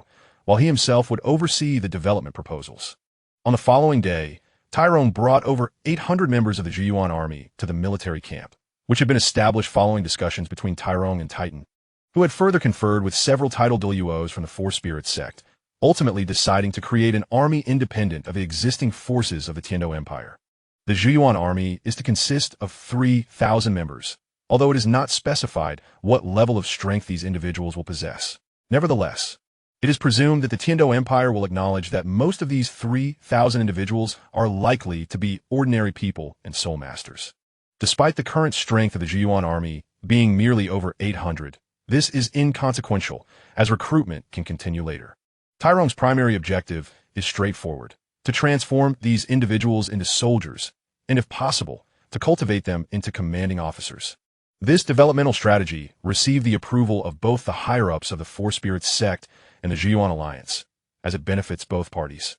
while he himself would oversee the development proposals. On the following day, Tyrone brought over 800 members of the Zhiyuan army to the military camp, which had been established following discussions between Tyrone and Titan, who had further conferred with several titled Douluos from the Four Spirits sect, ultimately deciding to create an army independent of the existing forces of the Tiando Empire. The Zhiyuan army is to consist of 3,000 members, although it is not specified what level of strength these individuals will possess. Nevertheless, it is presumed that the Tiando Empire will acknowledge that most of these 3,000 individuals are likely to be ordinary people and soul masters. Despite the current strength of the Zhiyuan army being merely over 800, this is inconsequential, as recruitment can continue later. Tyrone's primary objective is straightforward: to transform these individuals into soldiers, and if possible, to cultivate them into commanding officers. This developmental strategy received the approval of both the higher-ups of the Four Spirits sect and the Zhiyuan Alliance, as it benefits both parties.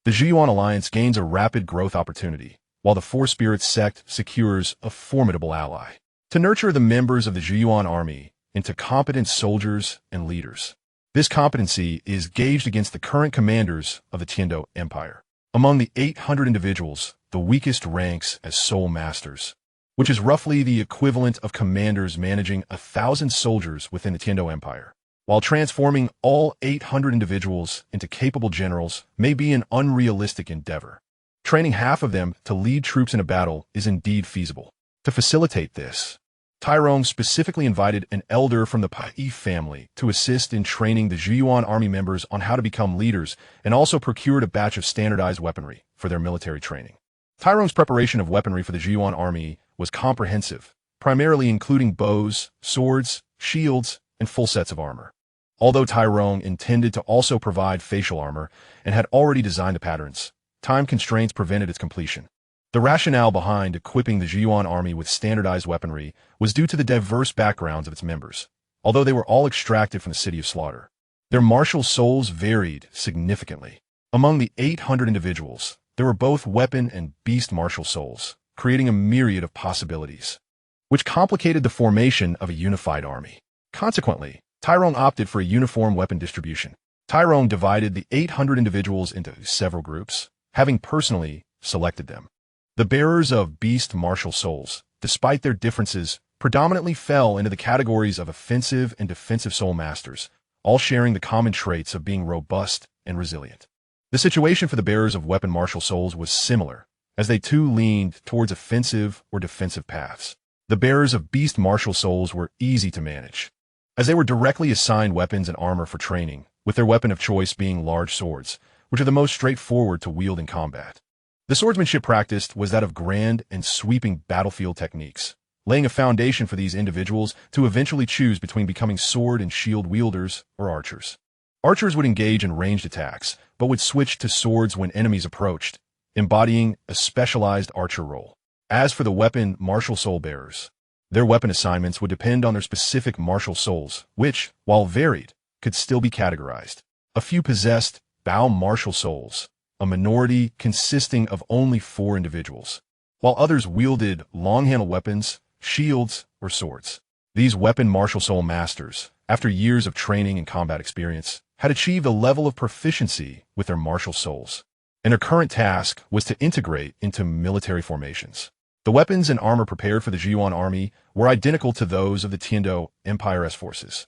The Zhiyuan Alliance gains a rapid growth opportunity, while the Four Spirits sect secures a formidable ally. To nurture the members of the Zhiyuan army into competent soldiers and leaders. This competency is gauged against the current commanders of the Tiando Empire. Among the 800 individuals, the weakest ranks as soul masters, which is roughly the equivalent of commanders managing 1,000 soldiers within the Tiando Empire. While transforming all 800 individuals into capable generals may be an unrealistic endeavor, training half of them to lead troops in a battle is indeed feasible. To facilitate this, Tyrone specifically invited an elder from the Pai family to assist in training the Zhiyuan army members on how to become leaders, and also procured a batch of standardized weaponry for their military training. Tyrone's preparation of weaponry for the Zhiyuan army was comprehensive, primarily including bows, swords, shields, and full sets of armor. Although Tyrone intended to also provide facial armor and had already designed the patterns, time constraints prevented its completion. The rationale behind equipping the Zhiyuan army with standardized weaponry was due to the diverse backgrounds of its members, although they were all extracted from the City of Slaughter. Their martial souls varied significantly. Among the 800 individuals, there were both weapon and beast martial souls, creating a myriad of possibilities, which complicated the formation of a unified army. Consequently, Tyrone opted for a uniform weapon distribution. Tyrone divided the 800 individuals into several groups, having personally selected them. The bearers of beast martial souls, despite their differences, predominantly fell into the categories of offensive and defensive soul masters, all sharing the common traits of being robust and resilient. The situation for the bearers of weapon martial souls was similar, as they too leaned towards offensive or defensive paths. The bearers of beast martial souls were easy to manage, as they were directly assigned weapons and armor for training, with their weapon of choice being large swords, which are the most straightforward to wield in combat. The swordsmanship practiced was that of grand and sweeping battlefield techniques, laying a foundation for these individuals to eventually choose between becoming sword and shield wielders or archers. Archers would engage in ranged attacks, but would switch to swords when enemies approached, embodying a specialized archer role. As for the weapon martial soul bearers, their weapon assignments would depend on their specific martial souls, which, while varied, could still be categorized. A few possessed bow martial souls, a minority consisting of only 4 individuals, while others wielded long-handled weapons, shields, or swords. These weapon martial soul masters, after years of training and combat experience, had achieved a level of proficiency with their martial souls, and their current task was to integrate into military formations. The weapons and armor prepared for the Zhiyuan army were identical to those of the Tiando Empire's forces.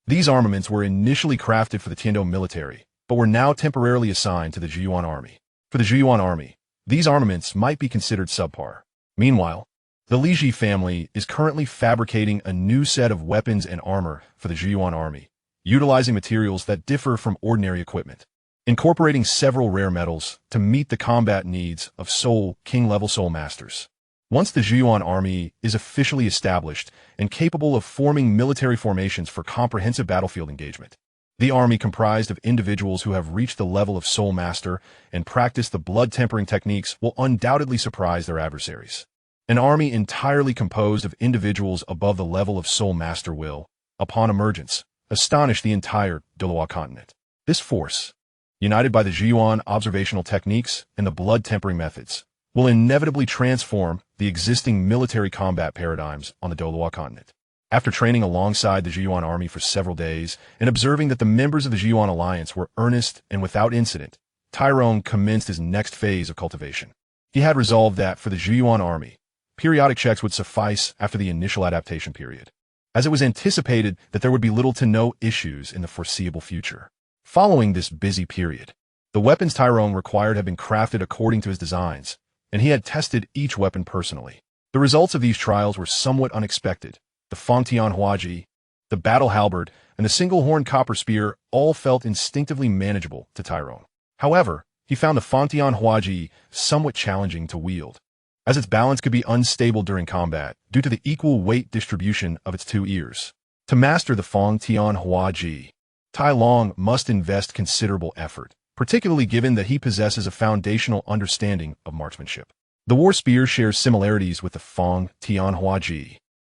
These armaments were initially crafted for the Tiando military, but were now temporarily assigned to the Zhiyuan army. For the Zhiyuan army, these armaments might be considered subpar. Meanwhile, the Liji family is currently fabricating a new set of weapons and armor for the Zhiyuan army, utilizing materials that differ from ordinary equipment, incorporating several rare metals to meet the combat needs of king-level soul masters. Once the Zhiyuan army is officially established and capable of forming military formations for comprehensive battlefield engagement, the army comprised of individuals who have reached the level of soul master and practice the blood-tempering techniques will undoubtedly surprise their adversaries. An army entirely composed of individuals above the level of soul master will, upon emergence, astonish the entire Douluo continent. This force, united by the Zhiyuan observational techniques and the blood-tempering methods, will inevitably transform the existing military combat paradigms on the Douluo continent. After training alongside the Zhiyuan army for several days and observing that the members of the Zhiyuan alliance were earnest and without incident, Tyrone commenced his next phase of cultivation. He had resolved that for the Zhiyuan army, periodic checks would suffice after the initial adaptation period, as it was anticipated that there would be little to no issues in the foreseeable future. Following this busy period, the weapons Tyrone required had been crafted according to his designs, and he had tested each weapon personally. The results of these trials were somewhat unexpected. The Fangtian Huaji, the battle halberd, and the single-horn copper spear all felt instinctively manageable to Tyrone. However, he found the Fangtian Huaji somewhat challenging to wield, as its balance could be unstable during combat due to the equal weight distribution of its two ears. To master the Fangtian Huaji, Tai Long must invest considerable effort, particularly given that he possesses a foundational understanding of marksmanship. The war spear shares similarities with the Fangtian Huaji,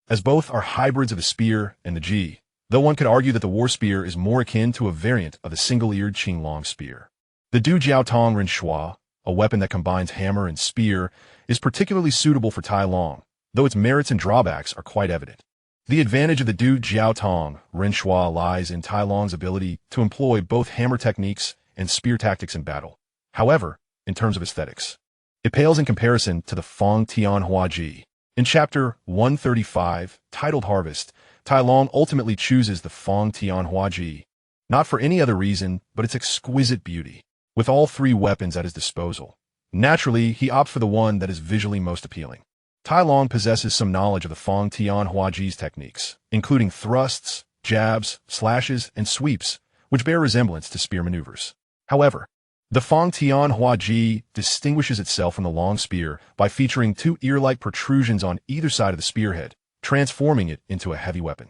as both are hybrids of the spear and the ji, though one could argue that the war spear is more akin to a variant of the single-eared Qinglong spear. The Du Jiaotong Rinshua, a weapon that combines hammer and spear, is particularly suitable for Tai Long, though its merits and drawbacks are quite evident. The advantage of the Du Jiaotong Rinshua lies in Tai Long's ability to employ both hammer techniques and spear tactics in battle. However, in terms of aesthetics, it pales in comparison to the Fangtian Huaji. In Chapter 135, titled Harvest, Tai Long ultimately chooses the Fangtian Huaji, not for any other reason but its exquisite beauty. With all three weapons at his disposal, naturally, he opts for the one that is visually most appealing. Tai Long possesses some knowledge of the Fangtian Huaji's techniques, including thrusts, jabs, slashes, and sweeps, which bear resemblance to spear maneuvers. However, the Fangtian Huaji distinguishes itself from the long spear by featuring two ear-like protrusions on either side of the spearhead, transforming it into a heavy weapon.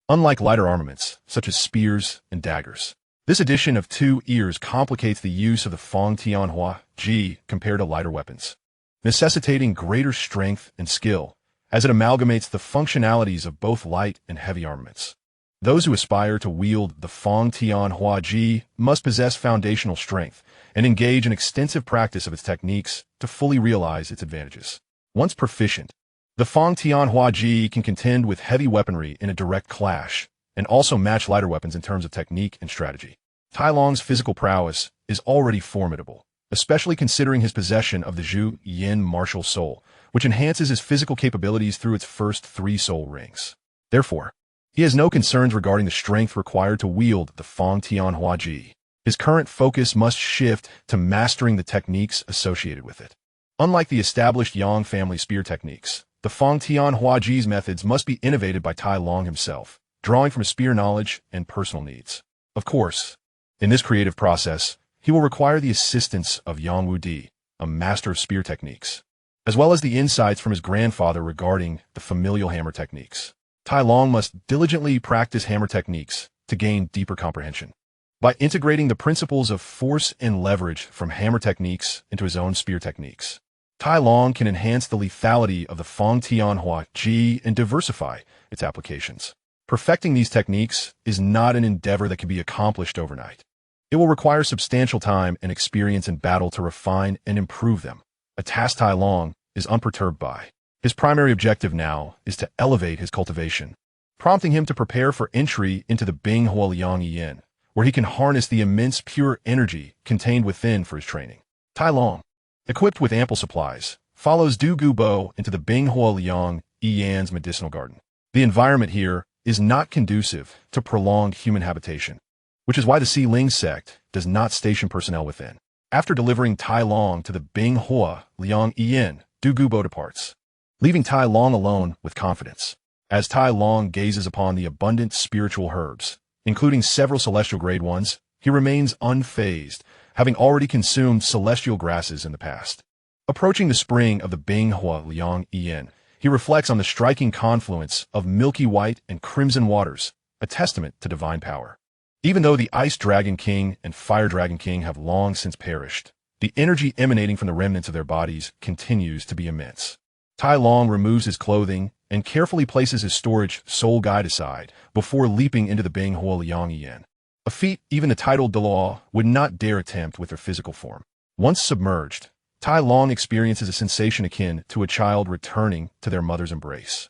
Unlike lighter armaments, such as spears and daggers, this addition of two ears complicates the use of the Fangtian Huaji compared to lighter weapons, necessitating greater strength and skill, as it amalgamates the functionalities of both light and heavy armaments. Those who aspire to wield the Fangtian Huaji must possess foundational strength and engage in extensive practice of its techniques to fully realize its advantages. Once proficient, the Fangtian Huaji can contend with heavy weaponry in a direct clash, and also match lighter weapons in terms of technique and strategy. Tai Long's physical prowess is already formidable, especially considering his possession of the Zhu Yin martial soul, which enhances his physical capabilities through its first 3 soul rings. Therefore, he has no concerns regarding the strength required to wield the Fangtian Huaji. His current focus must shift to mastering the techniques associated with it. Unlike the established Yang family spear techniques, the Fangtian Huaji's methods must be innovated by Tai Long himself, drawing from his spear knowledge and personal needs. Of course, in this creative process, he will require the assistance of Yang Wudi, a master of spear techniques, as well as the insights from his grandfather regarding the familial hammer techniques. Tai Long must diligently practice hammer techniques to gain deeper comprehension. By integrating the principles of force and leverage from hammer techniques into his own spear techniques, Tai Long can enhance the lethality of the Fangtian Huaji and diversify its applications. Perfecting these techniques is not an endeavor that can be accomplished overnight. It will require substantial time and experience in battle to refine and improve them, a task Tai Long is unperturbed by. His primary objective now is to elevate his cultivation, prompting him to prepare for entry into the Bing Huoliang Yin, where he can harness the immense pure energy contained within for his training. Tai Long, equipped with ample supplies, follows Du Gubo into the Bing Huoliang Yian's medicinal garden. The environment here is not conducive to prolonged human habitation, which is why the Si-Ling sect does not station personnel within. After delivering Tai Long to the Bing Huoliang Yin, Du Gubo departs, leaving Tai Long alone with confidence. As Tai Long gazes upon the abundant spiritual herbs, including several celestial grade ones, he remains unfazed, having already consumed celestial grasses in the past. Approaching the spring of the Bing Huoliang Yin, he reflects on the striking confluence of milky white and crimson waters, a testament to divine power. Even though the Ice Dragon King and Fire Dragon King have long since perished, the energy emanating from the remnants of their bodies continues to be immense. Tai Long removes his clothing and carefully places his storage soul guide aside before leaping into the Bing Huoliang Yin, a feat even the titled Dalu would not dare attempt with their physical form. Once submerged, Tai Long experiences a sensation akin to a child returning to their mother's embrace.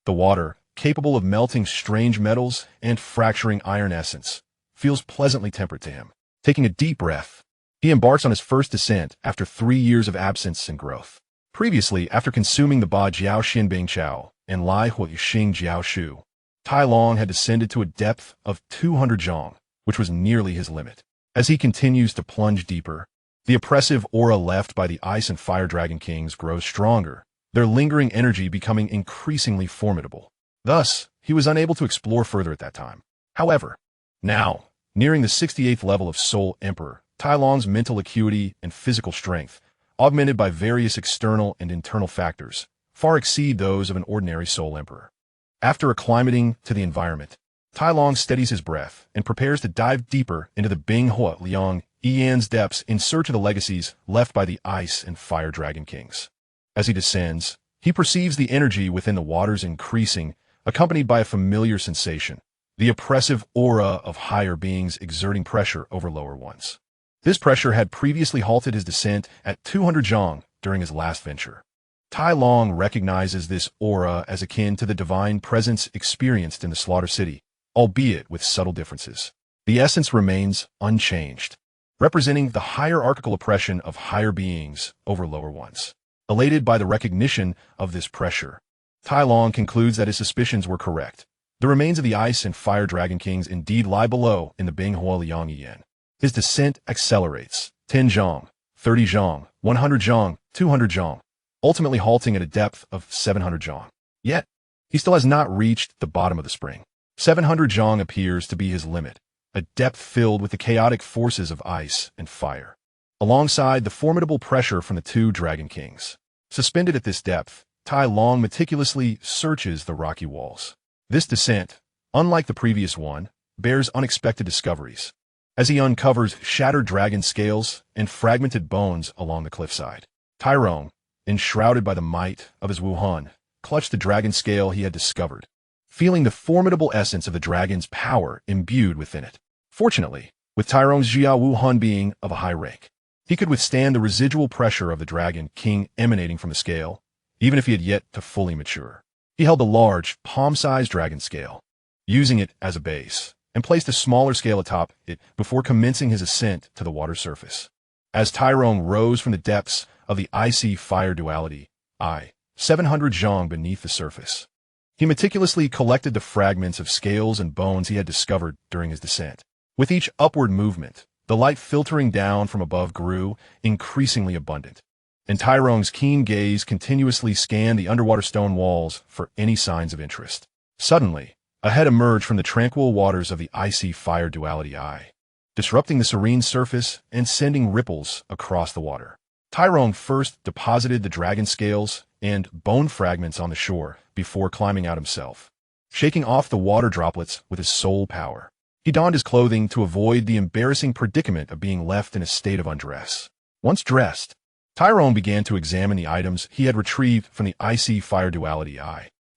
The water, capable of melting strange metals and fracturing iron essence, feels pleasantly temperate to him. Taking a deep breath, he embarks on his first descent after 3 years of absence and growth. Previously, after consuming the Ba Jiao Xin Bing Chao and Lai Hui Xing Jiao Shu, Tai Long had descended to a depth of 200 zhong, which was nearly his limit. As he continues to plunge deeper, the oppressive aura left by the Ice and Fire Dragon Kings grows stronger, their lingering energy becoming increasingly formidable. Thus, he was unable to explore further at that time. However, now, nearing the 68th level of Soul Emperor, Tai Long's mental acuity and physical strength, augmented by various external and internal factors, far exceed those of an ordinary Soul Emperor. After acclimating to the environment, Tai Long steadies his breath and prepares to dive deeper into the Bing Hua Liang Yian's depths in search of the legacies left by the Ice and Fire Dragon Kings. As he descends, he perceives the energy within the waters increasing, accompanied by a familiar sensation, the oppressive aura of higher beings exerting pressure over lower ones. This pressure had previously halted his descent at 200 zhong during his last venture. Tai Long recognizes this aura as akin to the divine presence experienced in the Slaughter City, albeit with subtle differences. The essence remains unchanged, representing the hierarchical oppression of higher beings over lower ones. Elated by the recognition of this pressure, Tai Long concludes that his suspicions were correct. The remains of the Ice and Fire Dragon Kings indeed lie below in the Bing Hua Liang Yian. His descent accelerates, 10 zhong, 30 zhong, 100 zhong, 200 zhong, ultimately halting at a depth of 700 zhong. Yet, he still has not reached the bottom of the spring. 700 zhong appears to be his limit, a depth filled with the chaotic forces of ice and fire, alongside the formidable pressure from the two Dragon Kings. Suspended at this depth, Tai Long meticulously searches the rocky walls. This descent, unlike the previous one, bears unexpected discoveries, as he uncovers shattered dragon scales and fragmented bones along the cliffside. Tai Rong, enshrouded by the might of his Wuhan, clutched the dragon scale he had discovered, feeling the formidable essence of the dragon's power imbued within it. Fortunately, with Tai Rong's Jia Wuhan being of a high rank, he could withstand the residual pressure of the Dragon King emanating from the scale, even if he had yet to fully mature. He held a large, palm-sized dragon scale, using it as a base, and placed a smaller scale atop it before commencing his ascent to the water surface. As Tai Rong rose from the depths of the icy fire duality, 700 zhong beneath the surface, he meticulously collected the fragments of scales and bones he had discovered during his descent. With each upward movement, the light filtering down from above grew increasingly abundant, and Tai Rong's keen gaze continuously scanned the underwater stone walls for any signs of interest. Suddenly, a head emerged from the tranquil waters of the icy fire duality disrupting the serene surface and sending ripples across the water. Tai Rong first deposited the dragon scales and bone fragments on the shore before climbing out himself, shaking off the water droplets with his soul power. He donned his clothing to avoid the embarrassing predicament of being left in a state of undress. Once dressed, Tai Rong began to examine the items he had retrieved from the icy fire duality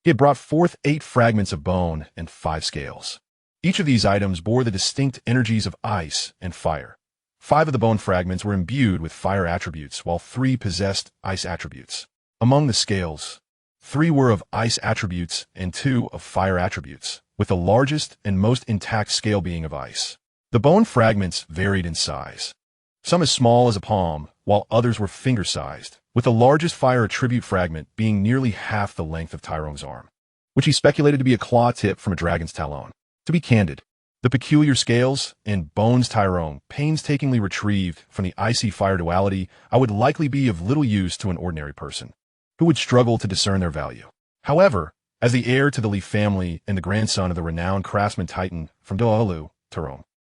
He had brought forth 8 fragments of bone and 5 scales. Each of these items bore the distinct energies of ice and fire. 5 of the bone fragments were imbued with fire attributes, while 3 possessed ice attributes. Among the scales, 3 were of ice attributes and 2 of fire attributes, with the largest and most intact scale being of ice. The bone fragments varied in size, some as small as a palm, while others were finger-sized, with the largest fire attribute fragment being nearly half the length of Tai Rong's arm, which he speculated to be a claw tip from a dragon's talon. To be candid, the peculiar scales and bones Tai Rong painstakingly retrieved from the icy fire duality would likely be of little use to an ordinary person, who would struggle to discern their value. However, as the heir to the Li family and the grandson of the renowned craftsman Titan from Doulu,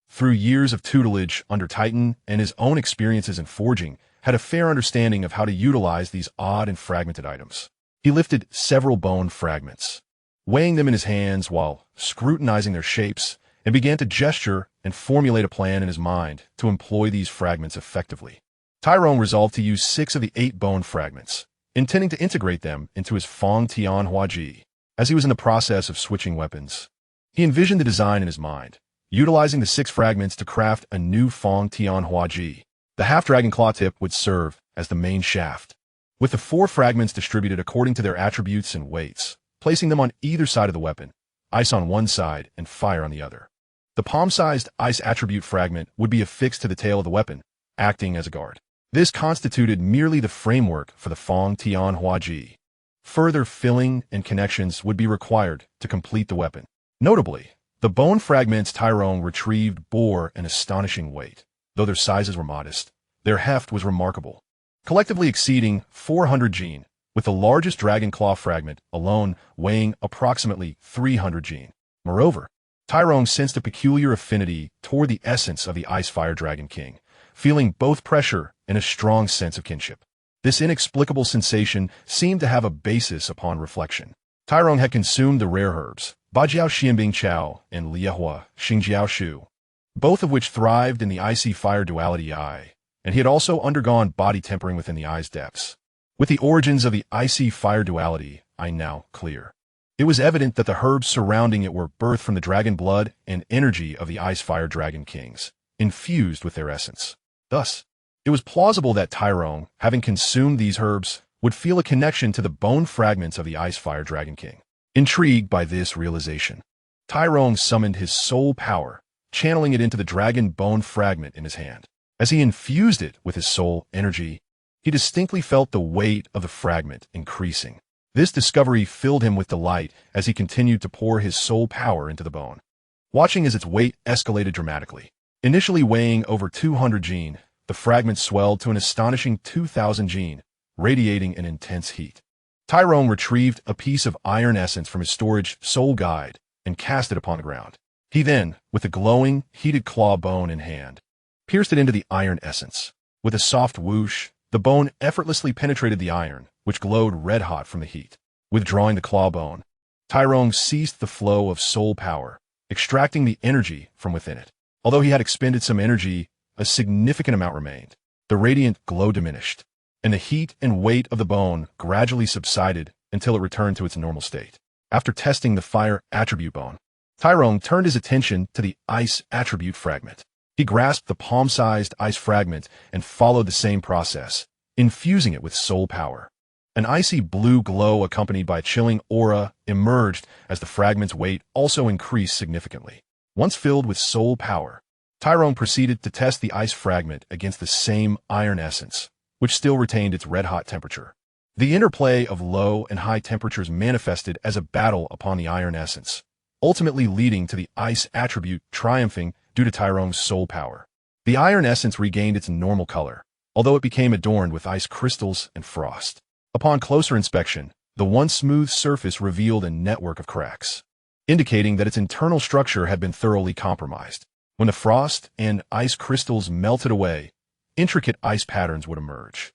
through years of tutelage under Titan and his own experiences in forging, had a fair understanding of how to utilize these odd and fragmented items. He lifted several bone fragments, weighing them in his hands while scrutinizing their shapes, and began to gesture and formulate a plan in his mind to employ these fragments effectively. Tai Rong resolved to use 6 of the 8 bone fragments, intending to integrate them into his Fong Tian Hua Ji. As he was in the process of switching weapons, he envisioned the design in his mind, utilizing the 6 fragments to craft a new Fong Tian Hua Ji. The half-dragon claw tip would serve as the main shaft, with the 4 fragments distributed according to their attributes and weights. placing them on either side of the weapon, ice on one side and fire on the other. The palm-sized ice attribute fragment would be affixed to the tail of the weapon, acting as a guard. This constituted merely the framework for the Fong Tian Hua Ji. Further filling and connections would be required to complete the weapon. Notably, the bone fragments Tyrone retrieved bore an astonishing weight. Though their sizes were modest, their heft was remarkable, collectively exceeding 400 jin, with the largest dragon claw fragment alone weighing approximately 300 jin. Moreover, Tyrone sensed a peculiar affinity toward the essence of the Ice Fire Dragon King, feeling both pressure and a strong sense of kinship. This inexplicable sensation seemed to have a basis upon reflection. Tyrone had consumed the rare herbs, Bajiao Xianbing Chao and Liehua Xingjiao Shu, both of which thrived in the icy fire duality eye, and he had also undergone body tempering within the eye's depths. With the origins of the icy fire duality eye now clear, it was evident that the herbs surrounding it were birthed from the dragon blood and energy of the Ice Fire Dragon Kings, infused with their essence. Thus, it was plausible that Tyrone, having consumed these herbs, would feel a connection to the bone fragments of the Ice Fire Dragon King. Intrigued by this realization, Tyrone summoned his soul power, channeling it into the dragon bone fragment in his hand. As he infused it with his soul energy, he distinctly felt the weight of the fragment increasing. This discovery filled him with delight as he continued to pour his soul power into the bone, watching as its weight escalated dramatically. Initially weighing over 200 jin, the fragment swelled to an astonishing 2,000 jin, radiating an intense heat. Tyrone retrieved a piece of iron essence from his storage soul guide and cast it upon the ground. He then, with a glowing, heated claw bone in hand, pierced it into the iron essence. With a soft whoosh, the bone effortlessly penetrated the iron, which glowed red-hot from the heat. Withdrawing the claw bone, Tyrone ceased the flow of soul power, extracting the energy from within it. Although he had expended some energy, a significant amount remained. The radiant glow diminished, and the heat and weight of the bone gradually subsided until it returned to its normal state. After testing the fire attribute bone, Tyrone turned his attention to the ice attribute fragment. He grasped the palm-sized ice fragment and followed the same process, infusing it with soul power. An icy blue glow accompanied by a chilling aura emerged as the fragment's weight also increased significantly. Once filled with soul power, Tyrone proceeded to test the ice fragment against the same iron essence, which still retained its red-hot temperature. The interplay of low and high temperatures manifested as a battle upon the iron essence, ultimately leading to the ice attribute triumphing due to Tyrone's soul power. The iron essence regained its normal color, although it became adorned with ice crystals and frost. Upon closer inspection, the once smooth surface revealed a network of cracks, indicating that its internal structure had been thoroughly compromised. When the frost and ice crystals melted away, intricate ice patterns would emerge.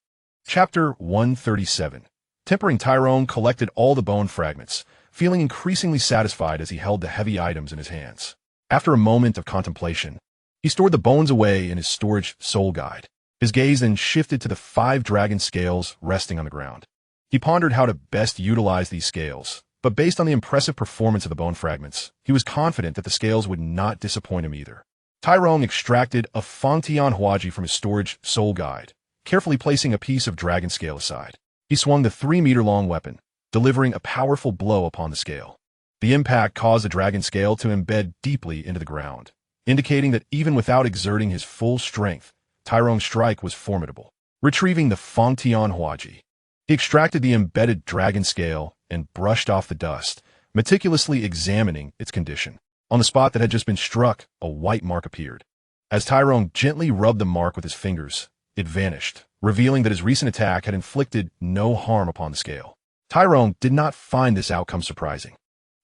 Chapter 137. Tempering Tyrone collected all the bone fragments, feeling increasingly satisfied as he held the heavy items in his hands. After a moment of contemplation, he stored the bones away in his storage soul guide. His gaze then shifted to the 5 dragon scales resting on the ground. He pondered how to best utilize these scales, but based on the impressive performance of the bone fragments, he was confident that the scales would not disappoint him either. Tyrone extracted a Fong Tian Hua Ji from his storage soul guide, carefully placing a piece of dragon scale aside. He swung the 3-meter-long weapon, delivering a powerful blow upon the scale. The impact caused the dragon scale to embed deeply into the ground, indicating that even without exerting his full strength, Tyrone's strike was formidable. Retrieving the Fong Tian Hua Ji, he extracted the embedded dragon scale and brushed off the dust, meticulously examining its condition. On the spot that had just been struck, a white mark appeared. As Tyrone gently rubbed the mark with his fingers, it vanished, revealing that his recent attack had inflicted no harm upon the scale. Tyrone did not find this outcome surprising.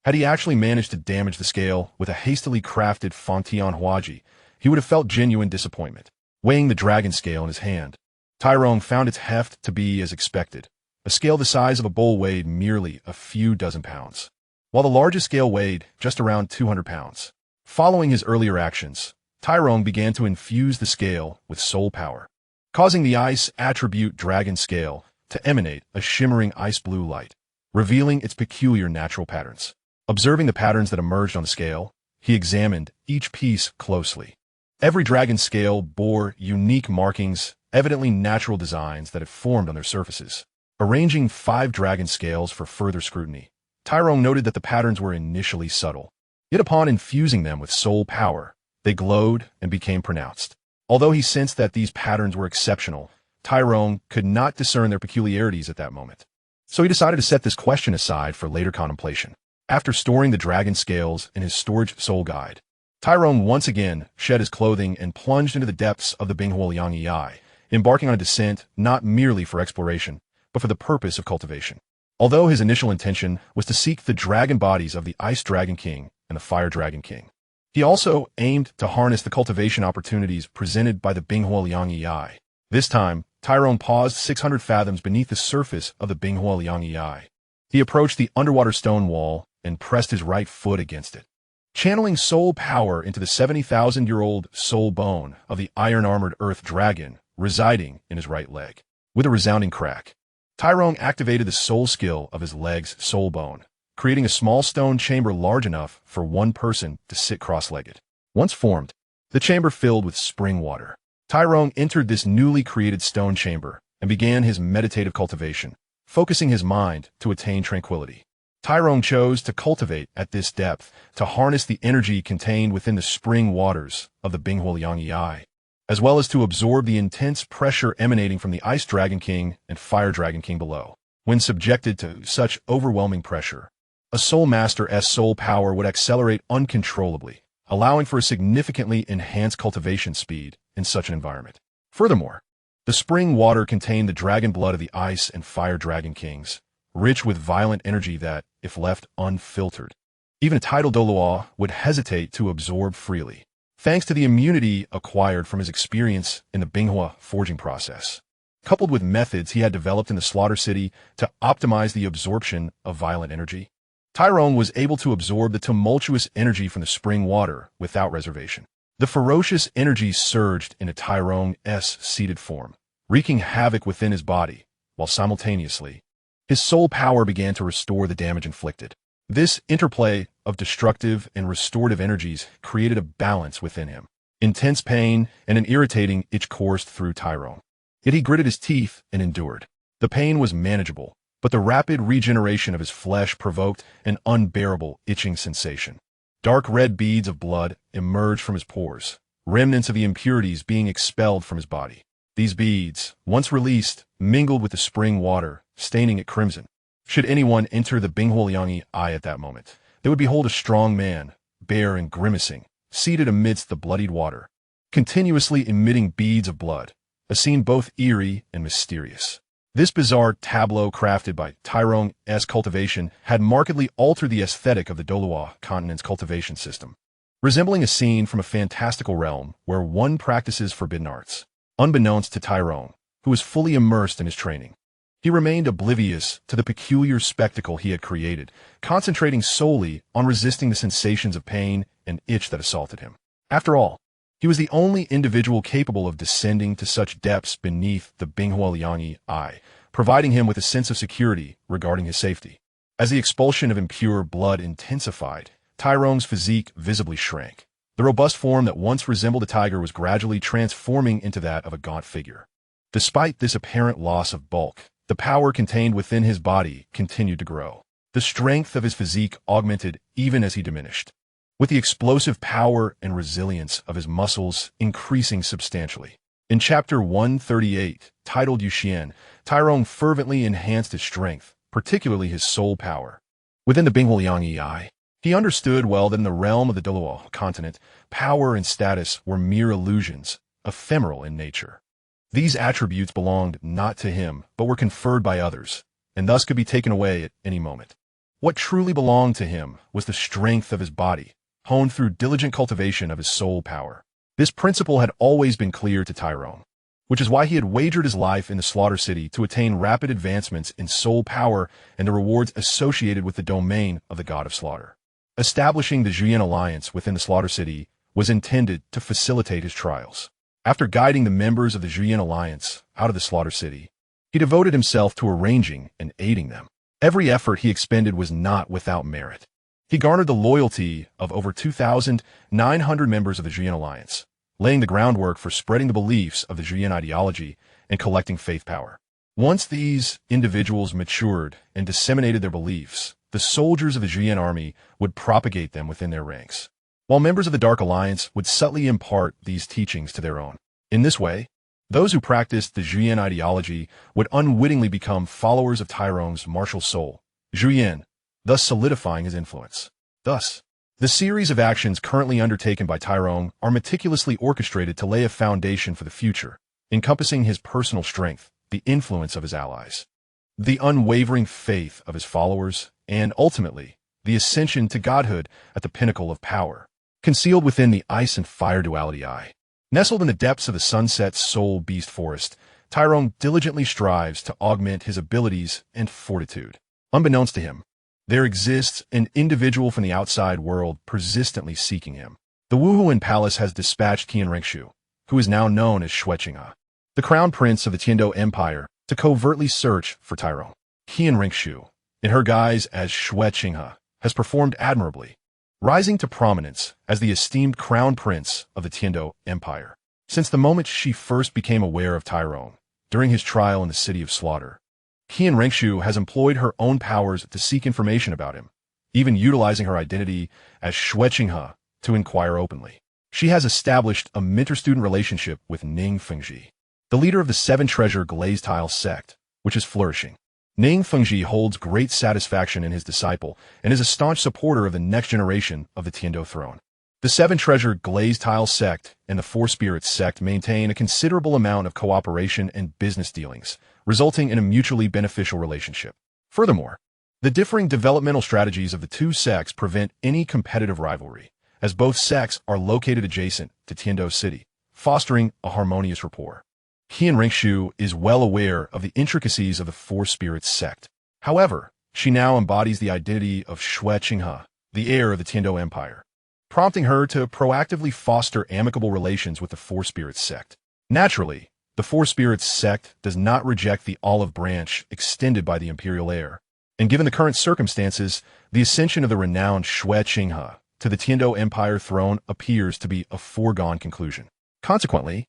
Had he actually managed to damage the scale with a hastily crafted Fong Tian Hua Ji, he would have felt genuine disappointment. Weighing the dragon scale in his hand, Tyrone found its heft to be as expected. A scale the size of a bull weighed merely a few dozen pounds, while the largest scale weighed just around 200 pounds. Following his earlier actions, Tyrone began to infuse the scale with soul power, causing the ice attribute dragon scale to emanate a shimmering ice blue light, revealing its peculiar natural patterns. Observing the patterns that emerged on the scale, he examined each piece closely. Every dragon scale bore unique markings, evidently natural designs that had formed on their surfaces. Arranging 5 dragon scales for further scrutiny, Tyrone noted that the patterns were initially subtle, yet upon infusing them with soul power, they glowed and became pronounced. Although he sensed that these patterns were exceptional, Tyrone could not discern their peculiarities at that moment. So he decided to set this question aside for later contemplation. After storing the dragon scales in his storage soul guide, Tyrone once again shed his clothing and plunged into the depths of the Binghuoliang Yi, embarking on a descent not merely for exploration, but for the purpose of cultivation. Although his initial intention was to seek the dragon bodies of the Ice Dragon King and the Fire Dragon King, he also aimed to harness the cultivation opportunities presented by the Binghuoliang Yi. This time, Tyrone paused 600 fathoms beneath the surface of the Binghuoliang Yi. He approached the underwater stone wall and pressed his right foot against it, channeling soul power into the 70,000-year-old soul bone of the iron-armored earth dragon residing in his right leg. With a resounding crack, Tyrone activated the soul skill of his leg's soul bone, creating a small stone chamber large enough for one person to sit cross-legged. Once formed, the chamber filled with spring water. Tyrone entered this newly created stone chamber and began his meditative cultivation, focusing his mind to attain tranquility. Tyrone chose to cultivate at this depth to harness the energy contained within the spring waters of the Binghuoliang Yi, as well as to absorb the intense pressure emanating from the Ice Dragon King and Fire Dragon King below. When subjected to such overwhelming pressure, a Soul Master's soul power would accelerate uncontrollably, allowing for a significantly enhanced cultivation speed in such an environment. Furthermore, the spring water contained the dragon blood of the Ice and Fire Dragon Kings, rich with violent energy that, if left unfiltered, even a tidal Douluo would hesitate to absorb freely, thanks to the immunity acquired from his experience in the Binghua forging process, coupled with methods he had developed in the Slaughter City to optimize the absorption of violent energy. Tyrone was able to absorb the tumultuous energy from the spring water without reservation. The ferocious energy surged into Tyrone's seated form, wreaking havoc within his body, while simultaneously, his soul power began to restore the damage inflicted. This interplay of destructive and restorative energies created a balance within him. Intense pain and an irritating itch coursed through Tyrone. Yet he gritted his teeth and endured. The pain was manageable, but the rapid regeneration of his flesh provoked an unbearable itching sensation. Dark red beads of blood emerged from his pores, remnants of the impurities being expelled from his body. These beads, once released, mingled with the spring water, staining it crimson. Should anyone enter the Binghuoliang Yi at that moment, they would behold a strong man, bare and grimacing, seated amidst the bloodied water, continuously emitting beads of blood, a scene both eerie and mysterious. This bizarre tableau crafted by Tyrone's cultivation had markedly altered the aesthetic of the Douluo continent's cultivation system, resembling a scene from a fantastical realm where one practices forbidden arts. Unbeknownst to Tyrone, who was fully immersed in his training, he remained oblivious to the peculiar spectacle he had created, concentrating solely on resisting the sensations of pain and itch that assaulted him. After all, he was the only individual capable of descending to such depths beneath the Binghuoliang Yi, providing him with a sense of security regarding his safety. As the expulsion of impure blood intensified, Tyrone's physique visibly shrank. The robust form that once resembled a tiger was gradually transforming into that of a gaunt figure. Despite this apparent loss of bulk, the power contained within his body continued to grow. The strength of his physique augmented even as he diminished, with the explosive power and resilience of his muscles increasing substantially. In Chapter 138, titled Yuxian, Tyrone fervently enhanced his strength, particularly his soul power. Within the Binghuoliang Yi, he understood well that in the realm of the Douluo continent, power and status were mere illusions, ephemeral in nature. These attributes belonged not to him, but were conferred by others, and thus could be taken away at any moment. What truly belonged to him was the strength of his body, honed through diligent cultivation of his soul power. This principle had always been clear to Tyrone, which is why he had wagered his life in the Slaughter City to attain rapid advancements in soul power and the rewards associated with the domain of the God of Slaughter. Establishing the Zhuyan alliance within the Slaughter City was intended to facilitate his trials. After guiding the members of the Zhuyan alliance out of the Slaughter City, he devoted himself to arranging and aiding them. Every effort he expended was not without merit. He garnered the loyalty of over 2,900 members of the Zhuyan alliance, laying the groundwork for spreading the beliefs of the Zhuyan ideology and collecting faith power. Once these individuals matured and disseminated their beliefs, the soldiers of the Zhuyan army would propagate them within their ranks, while members of the Dark Alliance would subtly impart these teachings to their own. In this way, those who practiced the Zhuyan ideology would unwittingly become followers of Tyrone's martial soul, Zhuyan, thus solidifying his influence. Thus, the series of actions currently undertaken by Tyrone are meticulously orchestrated to lay a foundation for the future, encompassing his personal strength, the influence of his allies, the unwavering faith of his followers, and ultimately, the ascension to godhood at the pinnacle of power, concealed within the ice and fire duality eye. Nestled in the depths of the Sunset's soul beast forest, Tyrone diligently strives to augment his abilities and fortitude. Unbeknownst to him, there exists an individual from the outside world persistently seeking him. The Wuhuan Palace has dispatched Qian Ringshu, who is now known as Shueqinghe, the crown prince of the Tiando Empire, to covertly search for Tyrone. Qian Ringshu, in her guise as Shueqinghe, has performed admirably, rising to prominence as the esteemed crown prince of the Tiando Empire. Since the moment she first became aware of Tyrone, during his trial in the City of Slaughter, Qian Ringshu has employed her own powers to seek information about him, even utilizing her identity as Shueqinghe to inquire openly. She has established a mentor-student relationship with Ning Fengji, the leader of the Seven Treasure Glazed Tile sect, which is flourishing. Ning Fengji holds great satisfaction in his disciple and is a staunch supporter of the next generation of the Tiando throne. The Seven Treasure Glazed Tile sect and the Four Spirits sect maintain a considerable amount of cooperation and business dealings, resulting in a mutually beneficial relationship. Furthermore, the differing developmental strategies of the two sects prevent any competitive rivalry, as both sects are located adjacent to Tiando City, fostering a harmonious rapport. Qian Ringshu is well aware of the intricacies of the Four Spirits sect. However, she now embodies the identity of Shueqinghe, the heir of the Tiando Empire, prompting her to proactively foster amicable relations with the Four Spirits sect. Naturally, the Four Spirits sect does not reject the olive branch extended by the imperial heir, and given the current circumstances, the ascension of the renowned Shueqinghe to the Tiando Empire throne appears to be a foregone conclusion. Consequently,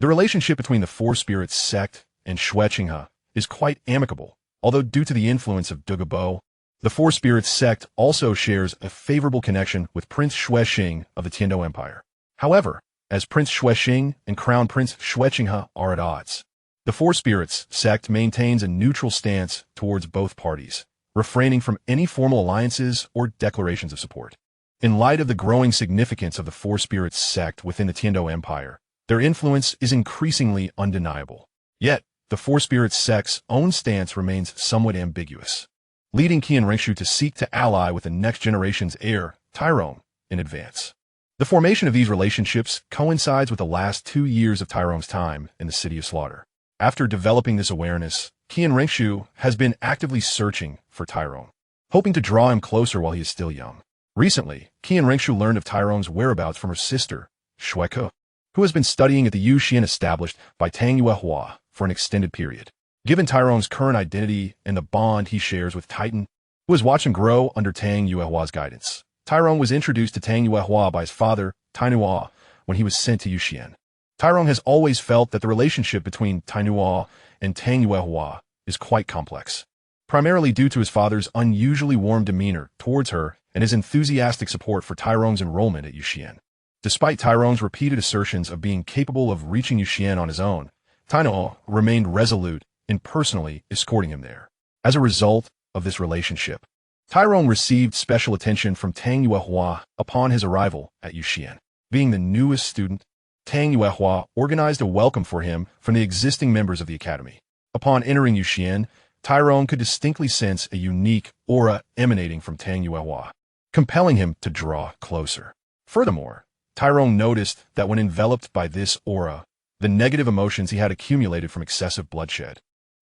the relationship between the Four Spirits sect and Shueqinghe is quite amicable, although due to the influence of Douluo, the Four Spirits sect also shares a favorable connection with Prince Shuexing of the Tiando Empire. However, as Prince Shuexing and Crown Prince Shueqinghe are at odds, the Four Spirits sect maintains a neutral stance towards both parties, refraining from any formal alliances or declarations of support. In light of the growing significance of the Four Spirits sect within the Tiando Empire, their influence is increasingly undeniable. Yet, the Four Spirits sect's own stance remains somewhat ambiguous, leading Qian Ringshu to seek to ally with the next generation's heir, Tyrone, in advance. The formation of these relationships coincides with the last 2 years of Tyrone's time in the City of Slaughter. After developing this awareness, Qian Ringshu has been actively searching for Tyrone, hoping to draw him closer while he is still young. Recently, Qian Ringshu learned of Tyrone's whereabouts from her sister, Shueke, who has been studying at the Yuxian established by Tang Yuehua for an extended period. Given Tyrone's current identity and the bond he shares with Titan, who has watched him grow under Tang Yuehua's guidance, Tyrone was introduced to Tang Yuehua by his father, Tainuo, when he was sent to Yuxian. Tyrone has always felt that the relationship between Tainuo and Tang Yuehua is quite complex, primarily due to his father's unusually warm demeanor towards her and his enthusiastic support for Tyrone's enrollment at Yuxian. Despite Tyrone's repeated assertions of being capable of reaching Yuxian on his own, Tainuo remained resolute in personally escorting him there. As a result of this relationship, Tyrone received special attention from Tang Yuehua upon his arrival at Yuxian. Being the newest student, Tang Yuehua organized a welcome for him from the existing members of the academy. Upon entering Yuxian, Tyrone could distinctly sense a unique aura emanating from Tang Yuehua, compelling him to draw closer. Furthermore, Tyrone noticed that when enveloped by this aura, the negative emotions he had accumulated from excessive bloodshed,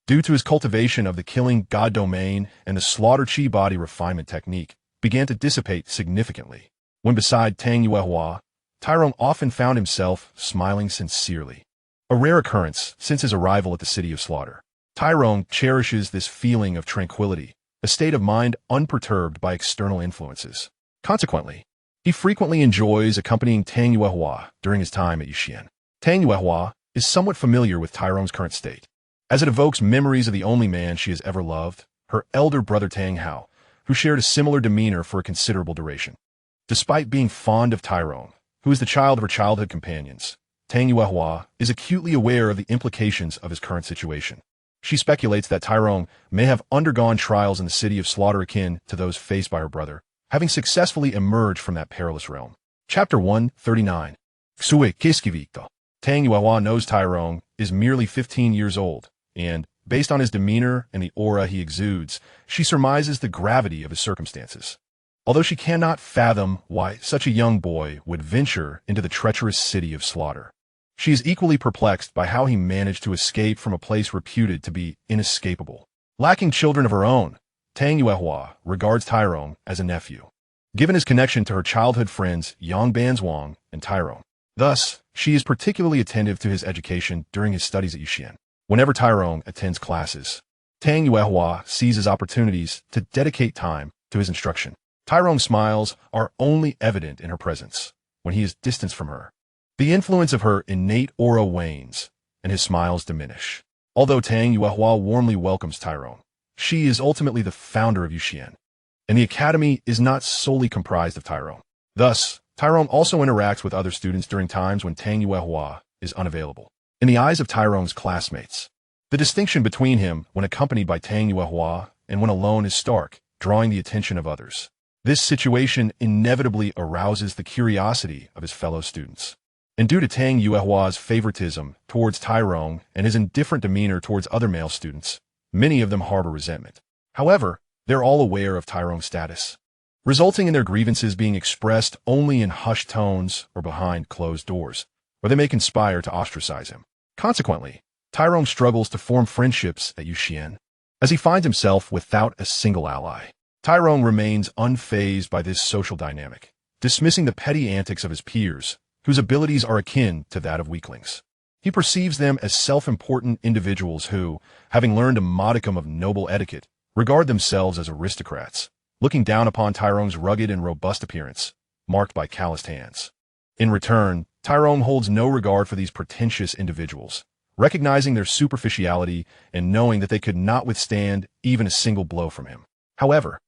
due to his cultivation of the killing god domain and the slaughter chi body refinement technique, began to dissipate significantly. When beside Tang Yuehua, Tyrone often found himself smiling sincerely, a rare occurrence since his arrival at the City of Slaughter. Tyrone cherishes this feeling of tranquility, a state of mind unperturbed by external influences. Consequently, he frequently enjoys accompanying Tang Yuehua during his time at Yuxian. Tang Yuehua is somewhat familiar with Tyrone's current state, as it evokes memories of the only man she has ever loved, her elder brother Tang Hao, who shared a similar demeanor for a considerable duration. Despite being fond of Tyrone, who is the child of her childhood companions, Tang Yuehua is acutely aware of the implications of his current situation. She speculates that Tyrone may have undergone trials in the city of slaughter akin to those faced by her brother, having successfully emerged from that perilous realm. Chapter 139. Xue Kiskivito. Tang Yuehua knows Tyrone is merely 15 years old, and, based on his demeanor and the aura he exudes, she surmises the gravity of his circumstances. Although she cannot fathom why such a young boy would venture into the treacherous city of slaughter, she is equally perplexed by how he managed to escape from a place reputed to be inescapable. Lacking children of her own, Tang Yuehua regards Tyrone as a nephew, given his connection to her childhood friends Yang Banzhuang and Tyrone. Thus, she is particularly attentive to his education during his studies at Yuxian. Whenever Tyrone attends classes, Tang Yuehua seizes opportunities to dedicate time to his instruction. Tyrone's smiles are only evident in her presence when he is distanced from her. The influence of her innate aura wanes, and his smiles diminish. Although Tang Yuehua warmly welcomes Tyrone, she is ultimately the founder of Yuxian, and the academy is not solely comprised of Tyrone. Thus, Tyrone also interacts with other students during times when Tang Yuehua is unavailable. In the eyes of Tyrone's classmates, the distinction between him when accompanied by Tang Yuehua and when alone is stark, drawing the attention of others. This situation inevitably arouses the curiosity of his fellow students. And due to Tang Yuehua's favoritism towards Tyrone and his indifferent demeanor towards other male students, many of them harbor resentment. However, they're all aware of Tyrone's status, resulting in their grievances being expressed only in hushed tones or behind closed doors, where they may conspire to ostracize him. Consequently, Tyrone struggles to form friendships at Yuxian, as he finds himself without a single ally. Tyrone remains unfazed by this social dynamic, dismissing the petty antics of his peers, whose abilities are akin to that of weaklings. He perceives them as self-important individuals who, having learned a modicum of noble etiquette, regard themselves as aristocrats, looking down upon Tyrone's rugged and robust appearance, marked by calloused hands. In return, Tyrone holds no regard for these pretentious individuals, recognizing their superficiality and knowing that they could not withstand even a single blow from him. However,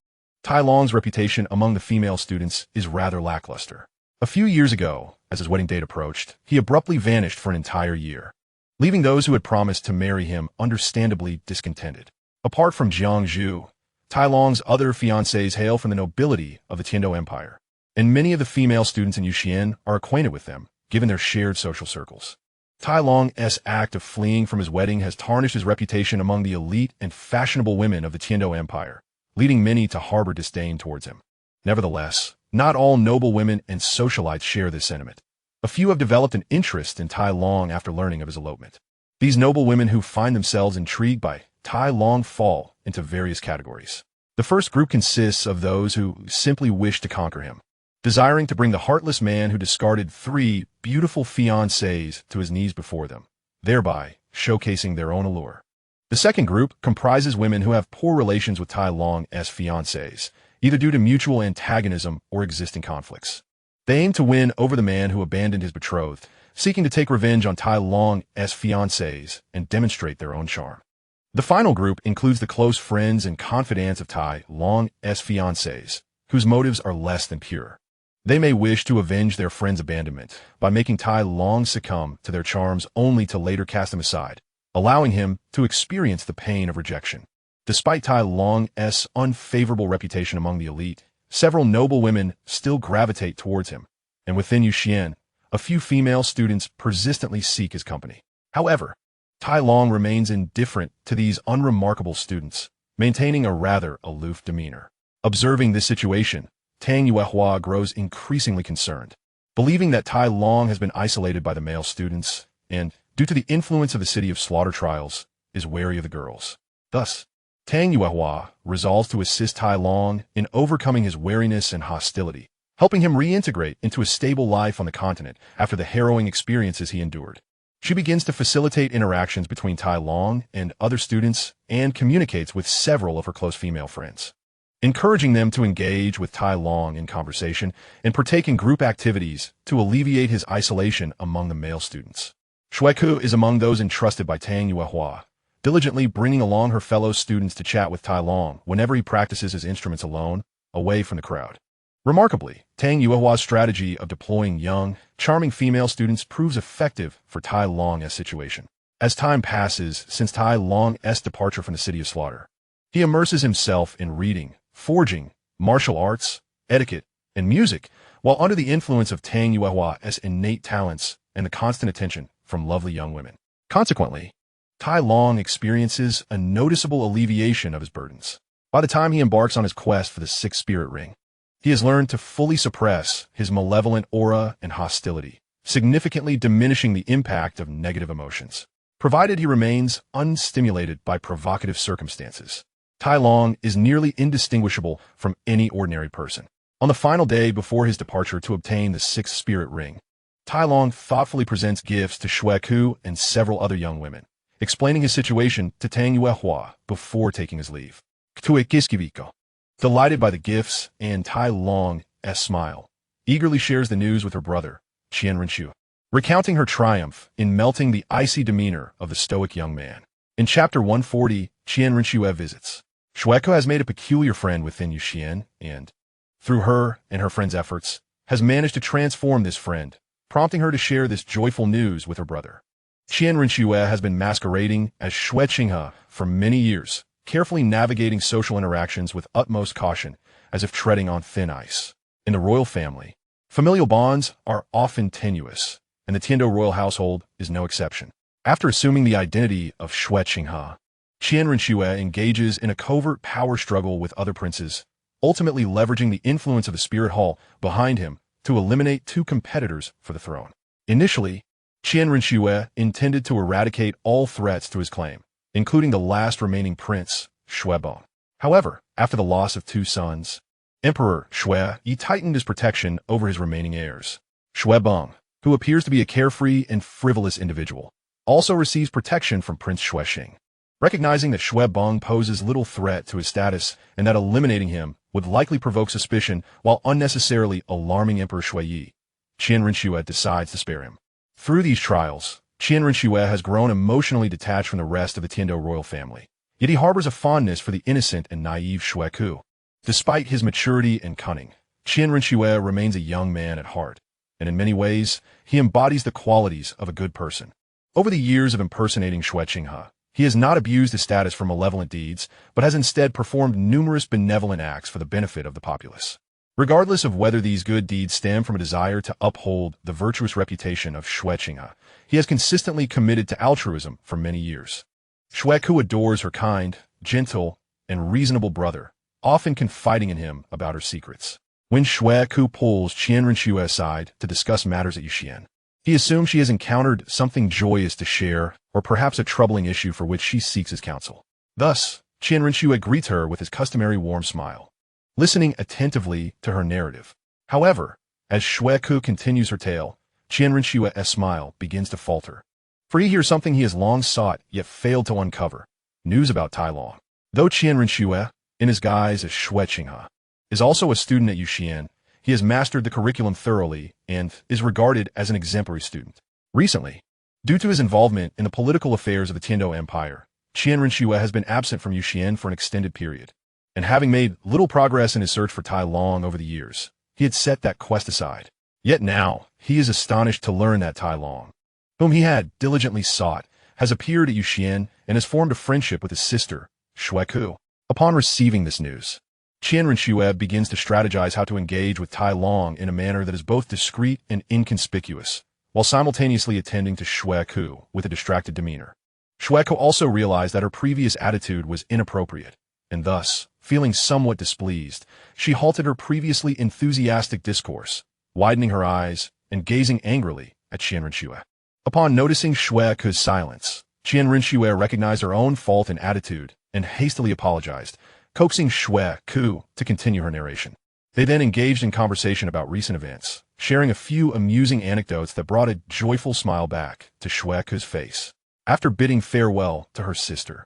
Tai Long's reputation among the female students is rather lackluster. A few years ago, as his wedding date approached, he abruptly vanished for an entire year, leaving those who had promised to marry him understandably discontented. Apart from Jiang Zhu, Tai Long's other fiancés hail from the nobility of the Tiando Empire, and many of the female students in Yuxian are acquainted with them, given their shared social circles. Tai Long's act of fleeing from his wedding has tarnished his reputation among the elite and fashionable women of the Tiando Empire, leading many to harbor disdain towards him. Nevertheless, not all noble women and socialites share this sentiment. A few have developed an interest in Tai Long after learning of his elopement. These noble women who find themselves intrigued by Tai Long fall into various categories. The first group consists of those who simply wish to conquer him, desiring to bring the heartless man who discarded 3 beautiful fiancées to his knees before them, thereby showcasing their own allure. The second group comprises women who have poor relations with Tai Long's fiancés, either due to mutual antagonism or existing conflicts. They aim to win over the man who abandoned his betrothed, seeking to take revenge on Tai Long's fiancés and demonstrate their own charm. The final group includes the close friends and confidants of Tai Long's fiancés, whose motives are less than pure. They may wish to avenge their friend's abandonment by making Tai Long succumb to their charms only to later cast him aside, allowing him to experience the pain of rejection. Despite Tai Long's unfavorable reputation among the elite, several noble women still gravitate towards him, and within Yuxian, a few female students persistently seek his company. However, Tai Long remains indifferent to these unremarkable students, maintaining a rather aloof demeanor. Observing this situation, Tang Yuehua grows increasingly concerned, believing that Tai Long has been isolated by the male students, and, due to the influence of the city of slaughter trials, is wary of the girls. Thus, Tang Yuehua resolves to assist Tai Long in overcoming his wariness and hostility, helping him reintegrate into a stable life on the continent after the harrowing experiences he endured. She begins to facilitate interactions between Tai Long and other students and communicates with several of her close female friends, encouraging them to engage with Tai Long in conversation and partake in group activities to alleviate his isolation among the male students. Shueku is among those entrusted by Tang Yuehua diligently bringing along her fellow students to chat with Tai Long whenever he practices his instruments alone, away from the crowd. Remarkably, Tang Yuehua's strategy of deploying young, charming female students proves effective for Tai Long's situation. As time passes since Tai Long's departure from the City of Slaughter, he immerses himself in reading, forging, martial arts, etiquette, and music, while under the influence of Tang Yuehua's innate talents and the constant attention from lovely young women. Consequently, Tai Long experiences a noticeable alleviation of his burdens. By the time he embarks on his quest for the sixth spirit ring, he has learned to fully suppress his malevolent aura and hostility, significantly diminishing the impact of negative emotions, provided he remains unstimulated by provocative circumstances. Tai Long is nearly indistinguishable from any ordinary person. On the final day before his departure to obtain the sixth spirit ring, Tai Long thoughtfully presents gifts to Xue Ku and several other young women, explaining his situation to Tang Yuehua before taking his leave. Delighted by the gifts and Tai Long's smile, eagerly shares the news with her brother, Qian Renshu, recounting her triumph in melting the icy demeanor of the stoic young man. In Chapter 140, Qian Renshu visits. Xue Ku has made a peculiar friend within Yuxian and, through her and her friend's efforts, has managed to transform this friend, prompting her to share this joyful news with her brother. Qian Renshu has been masquerading as Xue Qinghe for many years, carefully navigating social interactions with utmost caution, as if treading on thin ice. In the royal family, familial bonds are often tenuous, and the Tiando royal household is no exception. After assuming the identity of Xue Qinghe, Qian Renshu engages in a covert power struggle with other princes, ultimately leveraging the influence of the spirit hall behind him to eliminate two competitors for the throne. Initially, Qian Renshu intended to eradicate all threats to his claim, including the last remaining prince, Xuebong. However, after the loss of two sons, Emperor Xue tightened his protection over his remaining heirs. Xuebong, who appears to be a carefree and frivolous individual, also receives protection from Prince Xuexing. Recognizing that Xuebong poses little threat to his status and that eliminating him would likely provoke suspicion while unnecessarily alarming Emperor Xueyi, Qian Renshu decides to spare him. Through these trials, Qian Renshu has grown emotionally detached from the rest of the Tiando royal family, yet he harbors a fondness for the innocent and naive Xue Ku. Despite his maturity and cunning, Qian Renshu remains a young man at heart, and in many ways, he embodies the qualities of a good person. Over the years of impersonating Xue Qinghe, he has not abused his status for malevolent deeds, but has instead performed numerous benevolent acts for the benefit of the populace. Regardless of whether these good deeds stem from a desire to uphold the virtuous reputation of Xue Qinghe, he has consistently committed to altruism for many years. Xue Ku adores her kind, gentle, and reasonable brother, often confiding in him about her secrets. When Xue Ku pulls Qian Renshu aside to discuss matters at Yuxian, he assumes she has encountered something joyous to share, or perhaps a troubling issue for which she seeks his counsel. Thus, Qian Renshu greets her with his customary warm smile, listening attentively to her narrative. However, as Xue Ku continues her tale, Qian Renshu's smile begins to falter, for he hears something he has long sought yet failed to uncover: news about Tai Long. Though Qian Renshu, in his guise as Xue Qinghe, is also a student at Yuxian, he has mastered the curriculum thoroughly and is regarded as an exemplary student. Recently, due to his involvement in the political affairs of the Tiando Empire, Qian Renshu has been absent from Yuxian for an extended period, and having made little progress in his search for Tai Long over the years, he had set that quest aside. Yet now, he is astonished to learn that Tai Long, whom he had diligently sought, has appeared at Yuxian and has formed a friendship with his sister, Xue Ku. Upon receiving this news, Qian Renshu begins to strategize how to engage with Tai Long in a manner that is both discreet and inconspicuous, while simultaneously attending to Xue Ku with a distracted demeanor. Xue Ku also realized that her previous attitude was inappropriate, and thus, feeling somewhat displeased, she halted her previously enthusiastic discourse, widening her eyes and gazing angrily at Qian Renshu. Upon noticing Xue Ku's silence, Qian Renshu recognized her own fault in attitude and hastily apologized, coaxing Xue Ku to continue her narration. They then engaged in conversation about recent events, sharing a few amusing anecdotes that brought a joyful smile back to Xue Ku's face. After bidding farewell to her sister,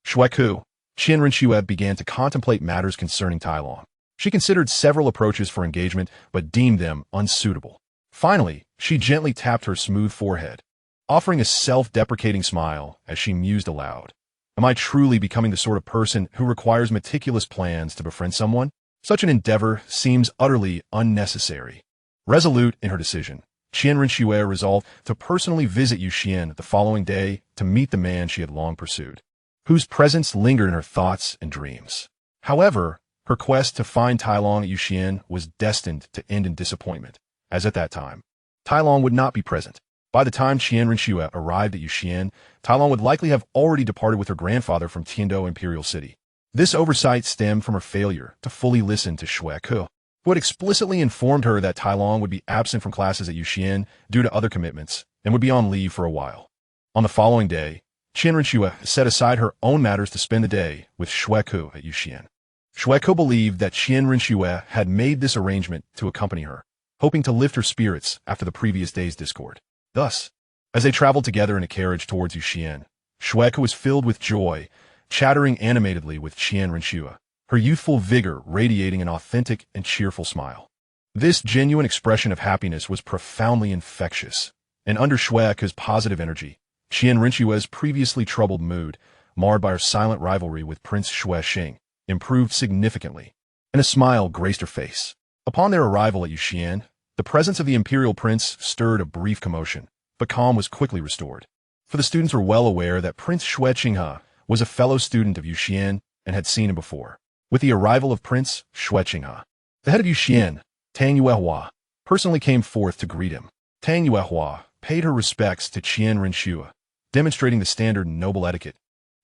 Xue Ku, Qian Renshu began to contemplate matters concerning Tai Long. She considered several approaches for engagement, but deemed them unsuitable. Finally, she gently tapped her smooth forehead, offering a self-deprecating smile as she mused aloud. Am I truly becoming the sort of person who requires meticulous plans to befriend someone? Such an endeavor seems utterly unnecessary. Resolute in her decision, Qian Rinxue resolved to personally visit Yu Xian the following day to meet the man she had long pursued, whose presence lingered in her thoughts and dreams. However, her quest to find Tai Long at Yu Xian was destined to end in disappointment, as at that time, Tai Long would not be present. By the time Qian Rinxue arrived at Yu Xian, Tai Long would likely have already departed with her grandfather from Tiando Imperial City. This oversight stemmed from her failure to fully listen to Xue Ke, who had explicitly informed her that Tai Long would be absent from classes at Yu Xian due to other commitments and would be on leave for a while. On the following day, Qian Rinxue set aside her own matters to spend the day with Xue Ke at Yu Xian. Xue Ke believed that Qian Rinxue had made this arrangement to accompany her, hoping to lift her spirits after the previous day's discord. Thus, as they traveled together in a carriage towards Yu Xian, Xue Ke was filled with joy, chattering animatedly with Qian Rinxue, her youthful vigor radiating an authentic and cheerful smile. This genuine expression of happiness was profoundly infectious, and under Xue Ke's positive energy, Qian Rinxue's previously troubled mood, marred by her silent rivalry with Prince Xue Xing, improved significantly, and a smile graced her face. Upon their arrival at Yu Xian, the presence of the imperial prince stirred a brief commotion, but calm was quickly restored. For the students were well aware that Prince Xue Qinghe was a fellow student of Yu Xian and had seen him before. With the arrival of Prince Xue Qinghe, the head of Yu Xian, Tang Yuehua, personally came forth to greet him. Tang Yuehua paid her respects to Qian Rinxue, demonstrating the standard noble etiquette,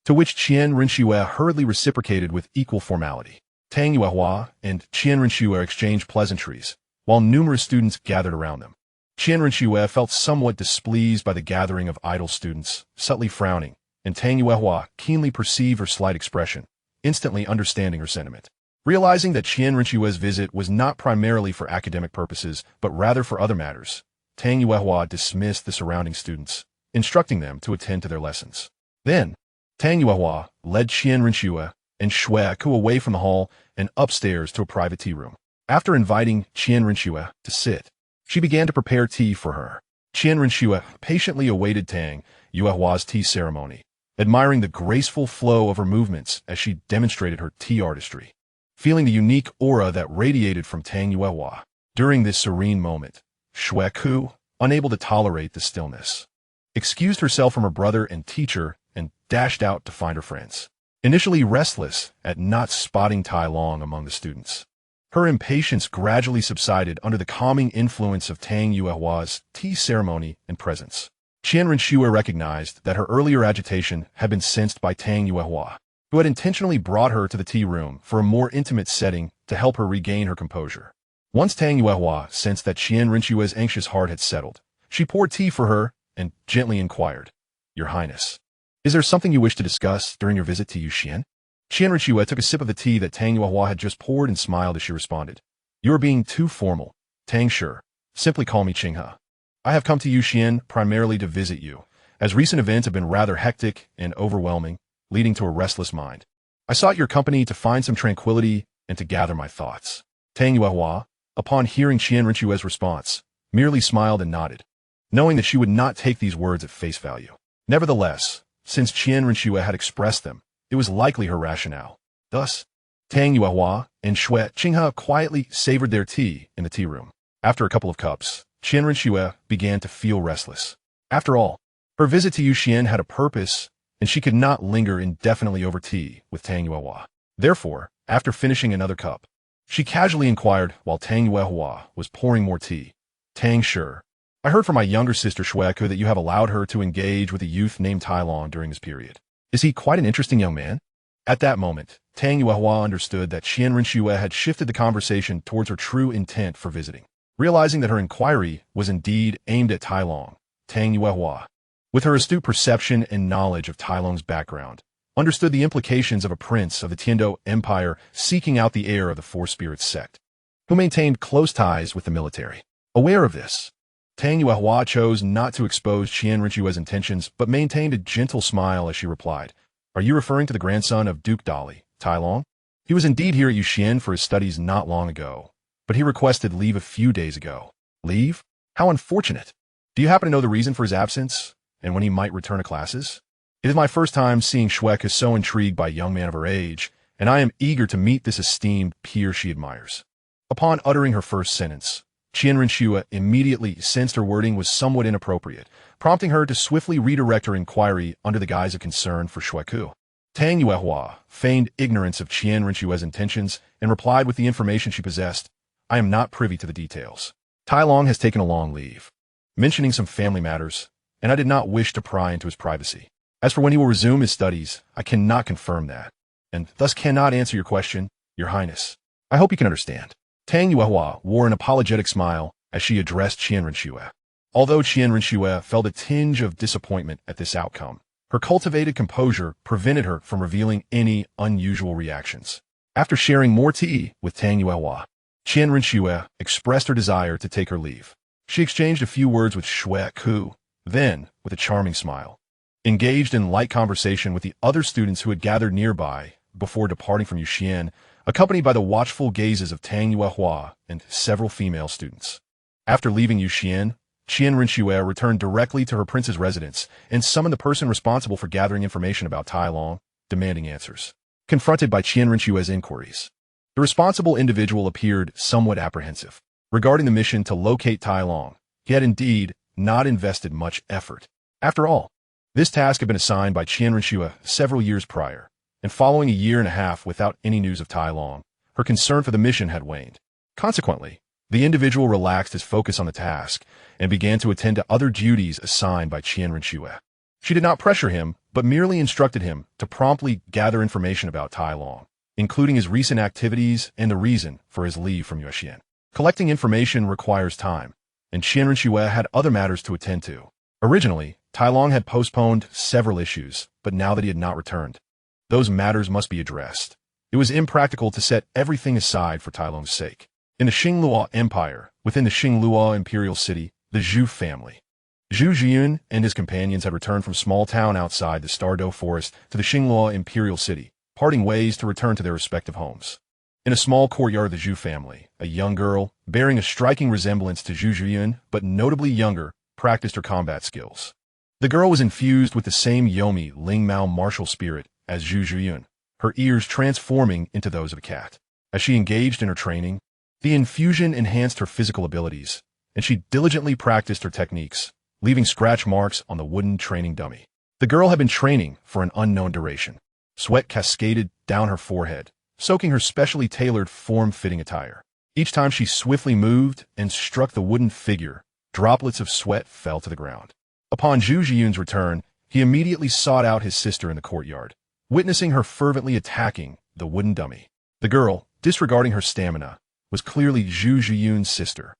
to which Qian Rinxue hurriedly reciprocated with equal formality. Tang Yuehua and Qian Rinxue exchanged pleasantries, while numerous students gathered around them. Qian Rinxue felt somewhat displeased by the gathering of idle students, subtly frowning, and Tang Yuehua keenly perceived her slight expression, instantly understanding her sentiment. Realizing that Qian Rinxue's visit was not primarily for academic purposes, but rather for other matters, Tang Yuehua dismissed the surrounding students, instructing them to attend to their lessons. Then, Tang Yuehua led Qian Rinxue and Xue Ke away from the hall and upstairs to a private tea room. After inviting Qian Rinxue to sit, she began to prepare tea for her. Qian Rinxue patiently awaited Tang Yuehua's tea ceremony, admiring the graceful flow of her movements as she demonstrated her tea artistry, feeling the unique aura that radiated from Tang Yuehua. During this serene moment, Xue Ke, unable to tolerate the stillness, excused herself from her brother and teacher and dashed out to find her friends. Initially restless at not spotting Tai Long among the students, her impatience gradually subsided under the calming influence of Tang Yuehua's tea ceremony and presence. Qian Rinxue recognized that her earlier agitation had been sensed by Tang Yuehua, who had intentionally brought her to the tea room for a more intimate setting to help her regain her composure. Once Tang Yuehua sensed that Qian Rinxue's anxious heart had settled, she poured tea for her and gently inquired, "Your Highness, is there something you wish to discuss during your visit to Yu Xian?" Qian Rinxue took a sip of the tea that Tang Yuehua had just poured and smiled as she responded, "You are being too formal, Tang Shi. Simply call me Qinghe. I have come to Yu Xian primarily to visit you, as recent events have been rather hectic and overwhelming, leading to a restless mind. I sought your company to find some tranquility and to gather my thoughts." Tang Yuehua, upon hearing Qian Rinxue's response, merely smiled and nodded, knowing that she would not take these words at face value. Nevertheless, since Qian Rinxue had expressed them, it was likely her rationale. Thus, Tang Yuehua and Xue Qinghe quietly savored their tea in the tea room. After a couple of cups, Qian Rinxue began to feel restless. After all, her visit to Yu Xian had a purpose, and she could not linger indefinitely over tea with Tang Yuehua. Therefore, after finishing another cup, she casually inquired while Tang Yuehua was pouring more tea, "Tang Shi, I heard from my younger sister Xue Ke that you have allowed her to engage with a youth named Tai Long during this period. Is he quite an interesting young man?" At that moment, Tang Yuehua understood that Qian Rinxue had shifted the conversation towards her true intent for visiting. Realizing that her inquiry was indeed aimed at Tai Long, Tang Yuehua, with her astute perception and knowledge of Tai Long's background, understood the implications of a prince of the Tiando Empire seeking out the heir of the Four Spirits sect, who maintained close ties with the military. Aware of this, Tang Yuehua chose not to expose Qian Rinxue's intentions, but maintained a gentle smile as she replied, "Are you referring to the grandson of Duke Dalu, Tai Long? He was indeed here at Yu Xian for his studies not long ago, but he requested leave a few days ago." "Leave? How unfortunate. Do you happen to know the reason for his absence, and when he might return to classes?" It is my first time seeing Shweka so intrigued by a young man of her age, and I am eager to meet this esteemed peer she admires. Upon uttering her first sentence, Qianrenxue immediately sensed her wording was somewhat inappropriate, prompting her to swiftly redirect her inquiry under the guise of concern for Shweku. Tang Yuehua feigned ignorance of Qianrenxue's intentions and replied with the information she possessed, "I am not privy to the details. Tai Long has taken a long leave, mentioning some family matters, and I did not wish to pry into his privacy. As for when he will resume his studies, I cannot confirm that, and thus cannot answer your question, Your Highness. I hope you can understand." Tang Yuehua wore an apologetic smile as she addressed Qianrenxue. Although Qianrenxue felt a tinge of disappointment at this outcome, her cultivated composure prevented her from revealing any unusual reactions. After sharing more tea with Tang Yuehua, Qianrenxue expressed her desire to take her leave. She exchanged a few words with Shweku, then, with a charming smile, engaged in light conversation with the other students who had gathered nearby before departing from Yuxian, accompanied by the watchful gazes of Tang Yuehua and several female students. After leaving Yuxian, Qianrenxue returned directly to her prince's residence and summoned the person responsible for gathering information about Tai Long, demanding answers. Confronted by Qianrenxue's inquiries, the responsible individual appeared somewhat apprehensive. Regarding the mission to locate Tai Long, he had indeed not invested much effort. After all, this task had been assigned by Qianrenxue several years prior, and following a year and a half without any news of Tai Long, her concern for the mission had waned. Consequently, the individual relaxed his focus on the task and began to attend to other duties assigned by Qianrenxue. She did not pressure him, but merely instructed him to promptly gather information about Tai Long, including his recent activities and the reason for his leave from Yuxian. Collecting information requires time, and Qianrenxue had other matters to attend to. Originally, Tai Long had postponed several issues, but now that he had not returned, those matters must be addressed. It was impractical to set everything aside for Tai Long's sake. In the Xingluo Empire, within the Xingluo Imperial City, the Zhu family, Zhu Zhiyun and his companions had returned from small town outside the Stardow Forest to the Xingluo Imperial City, parting ways to return to their respective homes. In a small courtyard of the Zhu family, a young girl, bearing a striking resemblance to Zhu Zhiyun, but notably younger, practiced her combat skills. The girl was infused with the same Yomi Lingmao martial spirit as Zhu Zhiyun, her ears transforming into those of a cat. As she engaged in her training, the infusion enhanced her physical abilities, and she diligently practiced her techniques, leaving scratch marks on the wooden training dummy. The girl had been training for an unknown duration. Sweat cascaded down her forehead, soaking her specially tailored form-fitting attire. Each time she swiftly moved and struck the wooden figure, droplets of sweat fell to the ground. Upon Zhu Zhiyun's return, he immediately sought out his sister in the courtyard, witnessing her fervently attacking the wooden dummy. The girl, disregarding her stamina, was clearly Zhu Zhiyun's sister.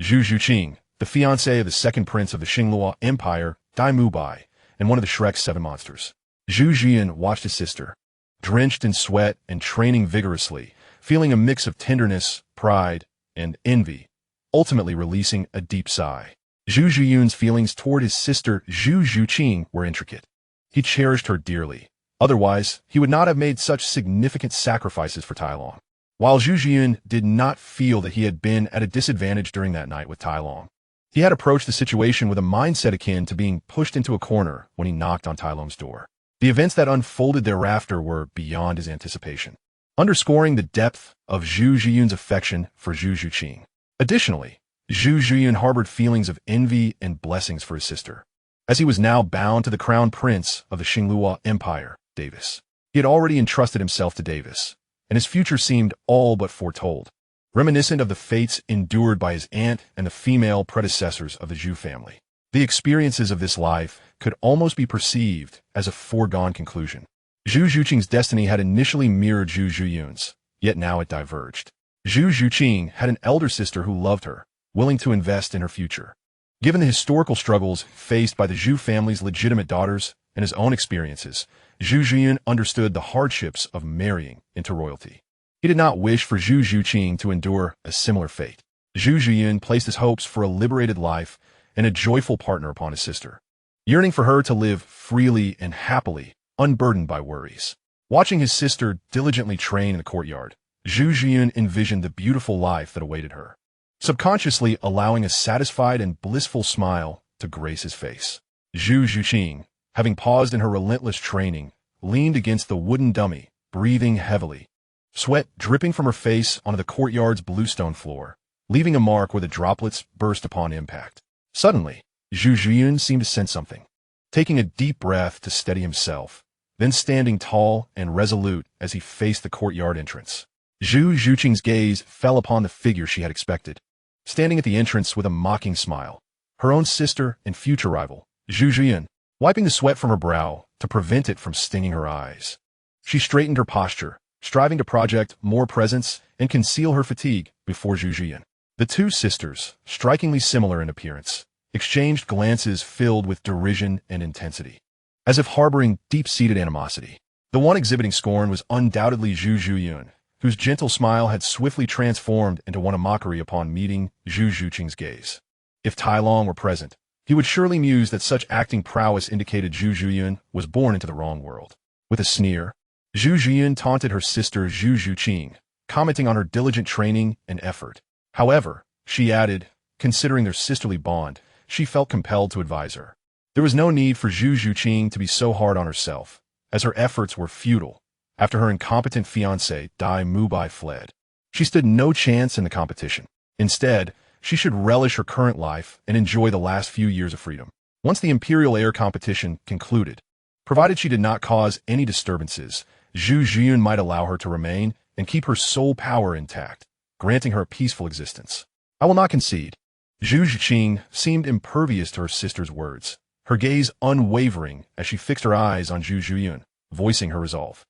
Zhu Zhuqing, the fiancée of the second prince of the Xingluo Empire, Dai Mubai, and one of the Shrek's 7 monsters. Zhu Zhiyun watched his sister, drenched in sweat and training vigorously, feeling a mix of tenderness, pride, and envy, ultimately releasing a deep sigh. Zhu Zhiyun's feelings toward his sister Zhu Zhuqing were intricate. He cherished her dearly. Otherwise, he would not have made such significant sacrifices for Tai Long. While Zhu Zhiyun did not feel that he had been at a disadvantage during that night with Tai Long, he had approached the situation with a mindset akin to being pushed into a corner when he knocked on Tai Long's door. The events that unfolded thereafter were beyond his anticipation, underscoring the depth of Zhu Zhiyun's affection for Zhu Zhuqing. Additionally, Zhu Zhiyun harbored feelings of envy and blessings for his sister, as he was now bound to the crown prince of the Xingluo Empire, Davis. He had already entrusted himself to Davis, and his future seemed all but foretold, reminiscent of the fates endured by his aunt and the female predecessors of the Zhu family. The experiences of this life could almost be perceived as a foregone conclusion. Zhu Zhuqing's destiny had initially mirrored Zhu Zhiyun's, yet now it diverged. Zhu Zhuqing had an elder sister who loved her, willing to invest in her future. Given the historical struggles faced by the Zhu family's legitimate daughters and his own experiences, Zhu Zhiyun understood the hardships of marrying into royalty. He did not wish for Zhu Zhuqing to endure a similar fate. Zhu Zhiyun placed his hopes for a liberated life and a joyful partner upon his sister, yearning for her to live freely and happily, unburdened by worries. Watching his sister diligently train in the courtyard, Zhu Zhiyun envisioned the beautiful life that awaited her, subconsciously allowing a satisfied and blissful smile to grace his face. Zhu Zhuqing, having paused in her relentless training, leaned against the wooden dummy, breathing heavily. Sweat dripping from her face onto the courtyard's bluestone floor, leaving a mark where the droplets burst upon impact. Suddenly, Zhu Zhiyun seemed to sense something. Taking a deep breath to steady himself, then standing tall and resolute as he faced the courtyard entrance. Zhu Zhuqing's gaze fell upon the figure she had expected. Standing at the entrance with a mocking smile, her own sister and future rival, Zhu Zhiyun, wiping the sweat from her brow to prevent it from stinging her eyes. She straightened her posture, striving to project more presence and conceal her fatigue before Zhu Zhiyun. The two sisters, strikingly similar in appearance, exchanged glances filled with derision and intensity, as if harboring deep-seated animosity. The one exhibiting scorn was undoubtedly Zhu Zhiyun, whose gentle smile had swiftly transformed into one of mockery upon meeting Zhu Zhuqing's gaze. If Tai Long were present, he would surely muse that such acting prowess indicated Zhu Zhiyun was born into the wrong world. With a sneer, Zhu Zhiyun taunted her sister Zhu Zhuqing, commenting on her diligent training and effort. However, she added, considering their sisterly bond, she felt compelled to advise her. There was no need for Zhu Zhuqing to be so hard on herself, as her efforts were futile after her incompetent fiancé Dai Mubai fled. She stood no chance in the competition. Instead, she should relish her current life and enjoy the last few years of freedom. Once the Imperial Heir competition concluded, provided she did not cause any disturbances, Zhu Zhiyun might allow her to remain and keep her soul power intact, granting her a peaceful existence. I will not concede. Zhu Zhuqing seemed impervious to her sister's words, her gaze unwavering as she fixed her eyes on Zhu Zhiyun, voicing her resolve.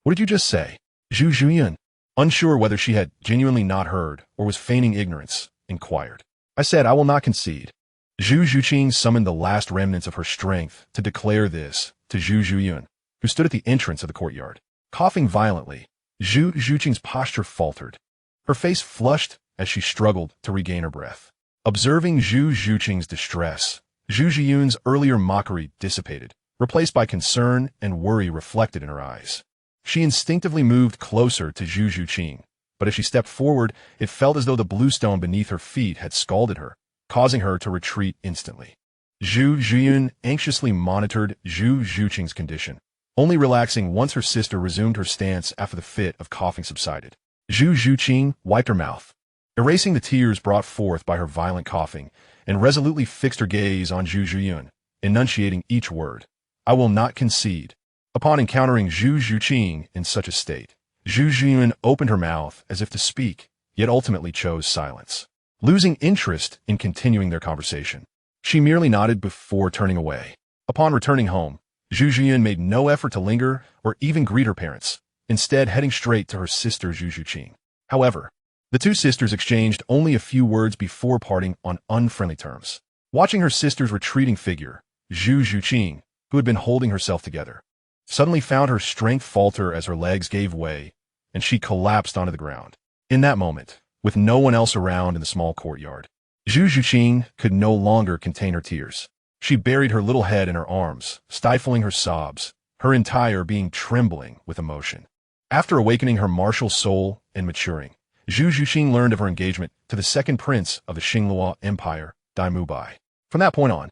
What did you just say? Zhu Zhiyun, unsure whether she had genuinely not heard or was feigning ignorance, inquired. I said I will not concede. Zhu Zhuqing summoned the last remnants of her strength to declare this to Zhu Zhiyun, who stood at the entrance of the courtyard. Coughing violently, Zhu Zhuqing's posture faltered. Her face flushed as she struggled to regain her breath. Observing Zhu Zhuqing's distress, Zhu Zhiyun's earlier mockery dissipated, replaced by concern and worry reflected in her eyes. She instinctively moved closer to Zhu Zhuqing, but as she stepped forward, it felt as though the bluestone beneath her feet had scalded her, causing her to retreat instantly. Zhu Zhiyun anxiously monitored Zhu Zhuqing's condition, only relaxing once her sister resumed her stance after the fit of coughing subsided. Zhu Zhuqing wiped her mouth, erasing the tears brought forth by her violent coughing, and resolutely fixed her gaze on Zhu Zhiyun, enunciating each word. I will not concede. Upon encountering Zhu Zhuqing in such a state, Zhu Zhiyun opened her mouth as if to speak, yet ultimately chose silence. Losing interest in continuing their conversation, she merely nodded before turning away. Upon returning home, Zhu Zhiyun made no effort to linger or even greet her parents, instead heading straight to her sister Zhu Zhuqing. However, the two sisters exchanged only a few words before parting on unfriendly terms. Watching her sister's retreating figure, Zhu Zhuqing, who had been holding herself together, suddenly found her strength falter as her legs gave way, and she collapsed onto the ground. In that moment, with no one else around in the small courtyard, Zhu Zhuqing could no longer contain her tears. She buried her little head in her arms, stifling her sobs, her entire being trembling with emotion. After awakening her martial soul and maturing, Zhu Zhuqing learned of her engagement to the second prince of the Xingluo Empire, Dai Mubai. From that point on,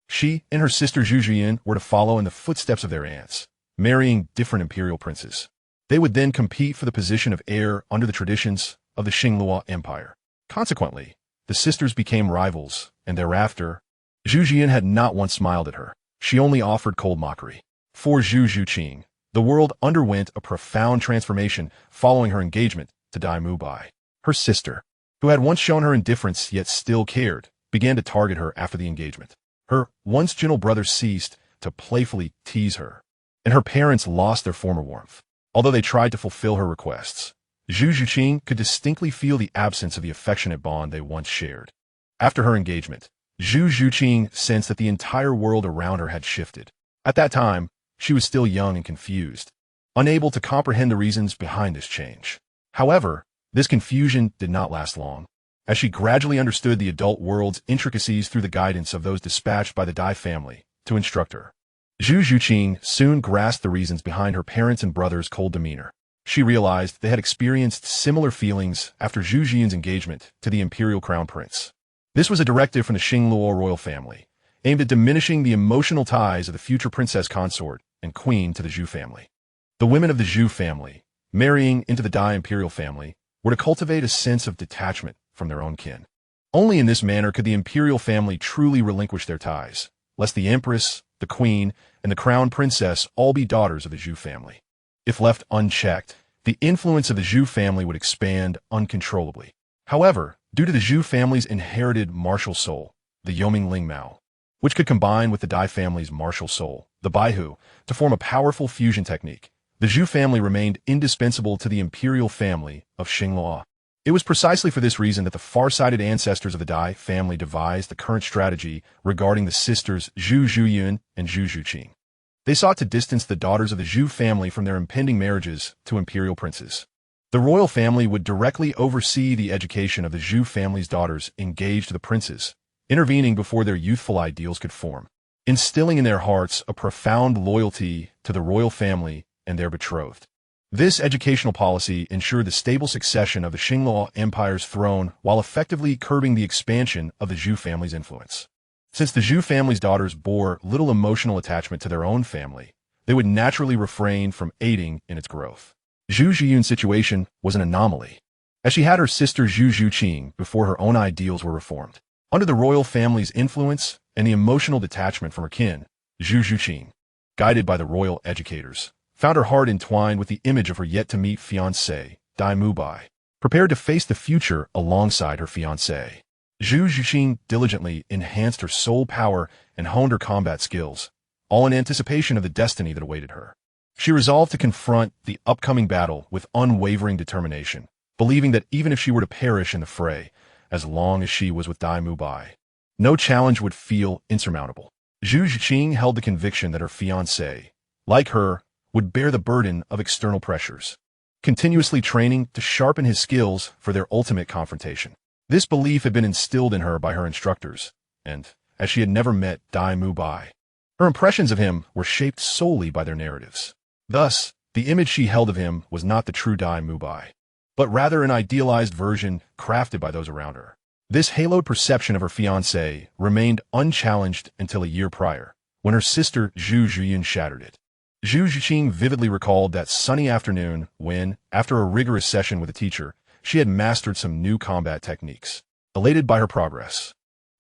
she and her sister Zhu Zhiyun were to follow in the footsteps of their aunts, marrying different imperial princes. They would then compete for the position of heir under the traditions of the Xingluo Empire. Consequently, the sisters became rivals, and thereafter, Zhu Zhiyun had not once smiled at her. She only offered cold mockery. For Zhu Zhuqing, the world underwent a profound transformation following her engagement to Dai Mubai. Her sister, who had once shown her indifference yet still cared, began to target her after the engagement. Her once gentle brother ceased to playfully tease her, and her parents lost their former warmth. Although they tried to fulfill her requests, Zhu Zhuqing could distinctly feel the absence of the affectionate bond they once shared. After her engagement, Zhu Zhuqing sensed that the entire world around her had shifted. At that time, she was still young and confused, unable to comprehend the reasons behind this change. However, this confusion did not last long, as she gradually understood the adult world's intricacies through the guidance of those dispatched by the Dai family to instruct her. Zhu Zhuqing soon grasped the reasons behind her parents' and brother's cold demeanor. She realized they had experienced similar feelings after Zhu Zhiyun's engagement to the imperial crown prince. This was a directive from the Xingluo royal family, aimed at diminishing the emotional ties of the future princess consort and queen to the Zhu family. The women of the Zhu family, marrying into the Dai imperial family, were to cultivate a sense of detachment from their own kin. Only in this manner could the imperial family truly relinquish their ties, lest the empress, the queen, and the crown princess all be daughters of the Zhu family. If left unchecked, the influence of the Zhu family would expand uncontrollably. However, due to the Zhu family's inherited martial soul, the Yoming Mao, which could combine with the Dai family's martial soul, the Baihu, to form a powerful fusion technique, the Zhu family remained indispensable to the imperial family of Xingluo. It was precisely for this reason that the far-sighted ancestors of the Dai family devised the current strategy regarding the sisters Zhu Zhuyun and Zhu Zhuqing. They sought to distance the daughters of the Zhu family from their impending marriages to imperial princes. The royal family would directly oversee the education of the Zhu family's daughters engaged to the princes, intervening before their youthful ideals could form, instilling in their hearts a profound loyalty to the royal family and their betrothed. This educational policy ensured the stable succession of the Xingluo Empire's throne while effectively curbing the expansion of the Zhu family's influence. Since the Zhu family's daughters bore little emotional attachment to their own family, they would naturally refrain from aiding in its growth. Zhu Zhiyun's situation was an anomaly, as she had her sister Zhu Zhuqing before her own ideals were reformed. Under the royal family's influence and the emotional detachment from her kin, Zhu Zhuqing, guided by the royal educators, found her heart entwined with the image of her yet-to-meet fiancé, Dai Mubai, prepared to face the future alongside her fiancé. Zhu Zhuqing diligently enhanced her soul power and honed her combat skills, all in anticipation of the destiny that awaited her. She resolved to confront the upcoming battle with unwavering determination, believing that even if she were to perish in the fray, as long as she was with Dai Mubai, no challenge would feel insurmountable. Zhu Zhuqing held the conviction that her fiancé, like her, would bear the burden of external pressures, continuously training to sharpen his skills for their ultimate confrontation. This belief had been instilled in her by her instructors, and, as she had never met Dai Mubai, her impressions of him were shaped solely by their narratives. Thus, the image she held of him was not the true Dai Mubai, but rather an idealized version crafted by those around her. This haloed perception of her fiancé remained unchallenged until a year prior, when her sister Zhu Zhuyun shattered it. Zhu Zhuqing vividly recalled that sunny afternoon when, after a rigorous session with a teacher, she had mastered some new combat techniques. Elated by her progress,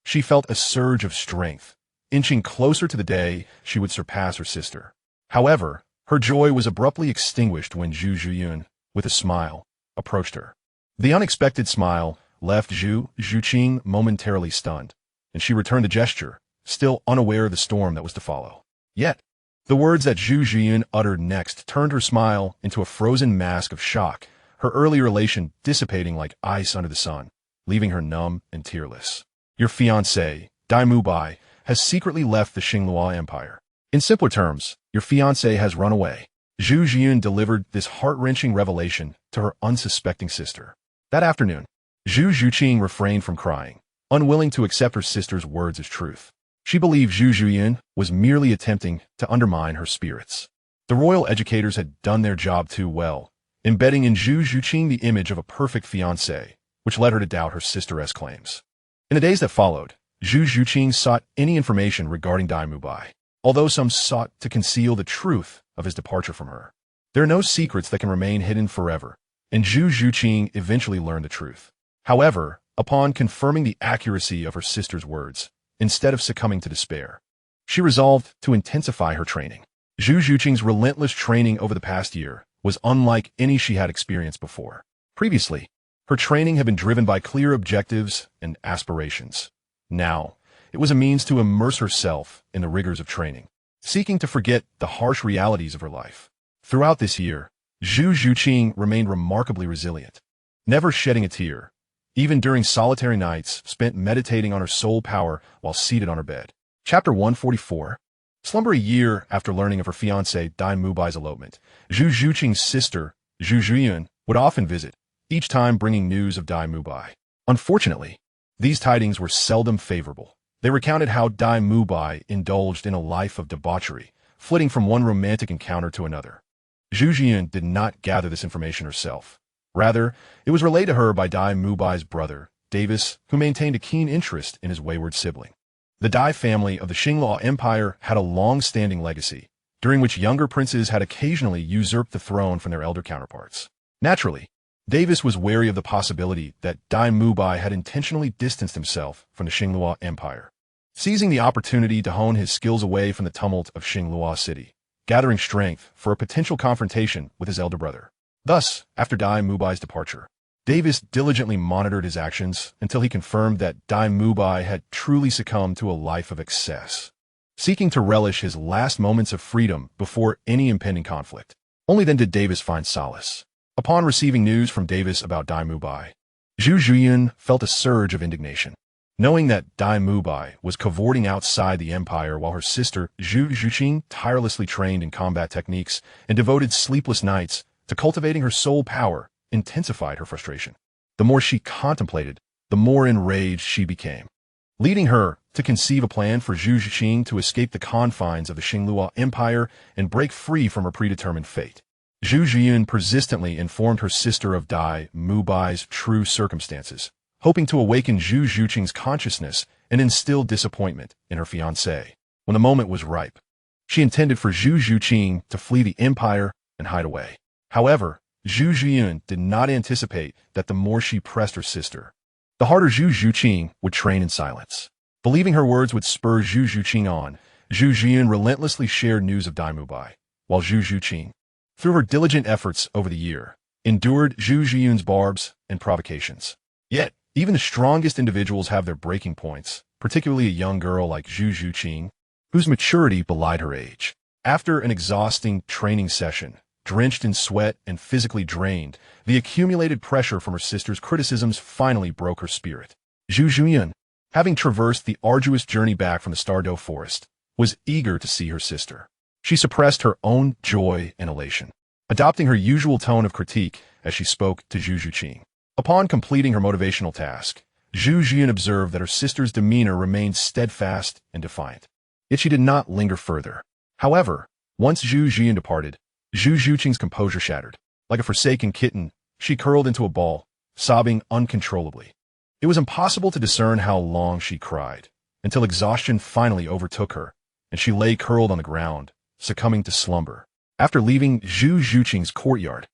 she felt a surge of strength, inching closer to the day she would surpass her sister. However, her joy was abruptly extinguished when Zhu Zhuyun, with a smile, approached her. The unexpected smile left Zhu Zhuqing momentarily stunned, and she returned the gesture, still unaware of the storm that was to follow. Yet, the words that Zhu Zhiyun uttered next turned her smile into a frozen mask of shock, her earlier elation dissipating like ice under the sun, leaving her numb and tearless. Your fiancé, Dai Mubai, has secretly left the Xingluo Empire. In simpler terms, your fiancé has run away. Zhu Zhiyun delivered this heart-wrenching revelation to her unsuspecting sister. That afternoon, Zhu Zhuqing refrained from crying, unwilling to accept her sister's words as truth. She believed Zhu Zhiyun was merely attempting to undermine her spirits. The royal educators had done their job too well, embedding in Zhu Zhuqing the image of a perfect fiancé, which led her to doubt her sister's claims. In the days that followed, Zhu Zhuqing sought any information regarding Dai Mubai, although some sought to conceal the truth of his departure from her. There are no secrets that can remain hidden forever, and Zhu Zhuqing eventually learned the truth. However, upon confirming the accuracy of her sister's words, instead of succumbing to despair, she resolved to intensify her training. Zhu Zhuqing's relentless training over the past year was unlike any she had experienced before. Previously, her training had been driven by clear objectives and aspirations. Now, it was a means to immerse herself in the rigors of training, seeking to forget the harsh realities of her life. Throughout this year, Zhu Zhuqing remained remarkably resilient, never shedding a tear, even during solitary nights spent meditating on her soul power while seated on her bed. Chapter 144. Slumber. A year after learning of her fiancé Dai Mubai's elopement, Zhu Zhuqing's sister, Zhu Zhiyun, would often visit, each time bringing news of Dai Mubai. Unfortunately, these tidings were seldom favorable. They recounted how Dai Mubai indulged in a life of debauchery, flitting from one romantic encounter to another. Zhu Zhiyun did not gather this information herself. Rather, it was relayed to her by Dai Mubai's brother, Davis, who maintained a keen interest in his wayward sibling. The Dai family of the Xinghua Empire had a long-standing legacy, during which younger princes had occasionally usurped the throne from their elder counterparts. Naturally, Davis was wary of the possibility that Dai Mubai had intentionally distanced himself from the Xinghua Empire, seizing the opportunity to hone his skills away from the tumult of Xinghua City, gathering strength for a potential confrontation with his elder brother. Thus, after Dai Mubai's departure, Davis diligently monitored his actions until he confirmed that Dai Mubai had truly succumbed to a life of excess, seeking to relish his last moments of freedom before any impending conflict. Only then did Davis find solace. Upon receiving news from Davis about Dai Mubai, Zhu Zhiyun felt a surge of indignation. Knowing that Dai Mubai was cavorting outside the empire while her sister Zhu Zhuqing tirelessly trained in combat techniques and devoted sleepless nights to cultivating her soul power, intensified her frustration. The more she contemplated, the more enraged she became, leading her to conceive a plan for Zhu Zhuqing to escape the confines of the Xinghua Empire and break free from her predetermined fate. Zhu Zhiyun persistently informed her sister of Dai Mubai's true circumstances, hoping to awaken Zhu Zhuqing's consciousness and instill disappointment in her fiancé. When the moment was ripe, she intended for Zhu Zhuqing to flee the empire and hide away. However, Zhu Zhiyun did not anticipate that the more she pressed her sister, the harder Zhu Zhuqing would train in silence. Believing her words would spur Zhu Zhuqing on, Zhu Zhiyun relentlessly shared news of Dai Mubai, while Zhu Zhuqing, through her diligent efforts over the year, endured Zhu Zhiyun's barbs and provocations. Yet, even the strongest individuals have their breaking points, particularly a young girl like Zhu Zhuqing, whose maturity belied her age. After an exhausting training session, drenched in sweat and physically drained, the accumulated pressure from her sister's criticisms finally broke her spirit. Zhu Zhiyun, having traversed the arduous journey back from the Stardow Forest, was eager to see her sister. She suppressed her own joy and elation, adopting her usual tone of critique as she spoke to Zhu Zhuqing. Upon completing her motivational task, Zhu Zhiyun observed that her sister's demeanor remained steadfast and defiant. Yet she did not linger further. However, once Zhu Zhiyun departed, Zhu Zhuqing's composure shattered. Like a forsaken kitten, she curled into a ball, sobbing uncontrollably. It was impossible to discern how long she cried, until exhaustion finally overtook her, and she lay curled on the ground, succumbing to slumber. After leaving Zhu Zhuqing's courtyard,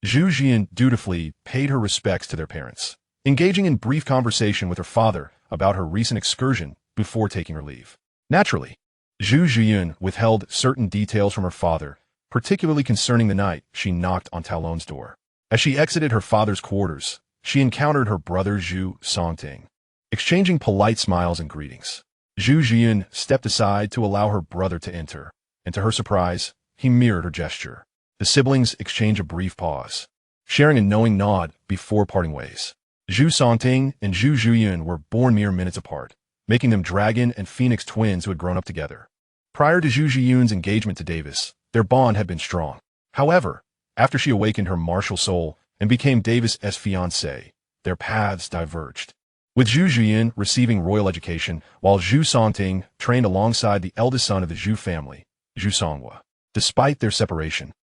Zhu Zhiyun dutifully paid her respects to their parents, engaging in brief conversation with her father about her recent excursion before taking her leave. Naturally, Zhu Zhiyun withheld certain details from her father, particularly concerning the night she knocked on Talon's door. As she exited her father's quarters, she encountered her brother Zhu Songting. Exchanging polite smiles and greetings, Zhu Zhiyun stepped aside to allow her brother to enter, and to her surprise, he mirrored her gesture. The siblings exchanged a brief pause, sharing a knowing nod before parting ways. Zhu Songting and Zhu Zhiyun were born mere minutes apart, making them dragon and phoenix twins who had grown up together. Prior to Zhu Zhiyun's engagement to Davis, their bond had been strong. However, after she awakened her martial soul and became Davis' fiancée, their paths diverged. With Zhu Zhiyun receiving royal education, while Zhu Songting trained alongside the eldest son of the Zhu family, Zhu Songhua. Despite their separation,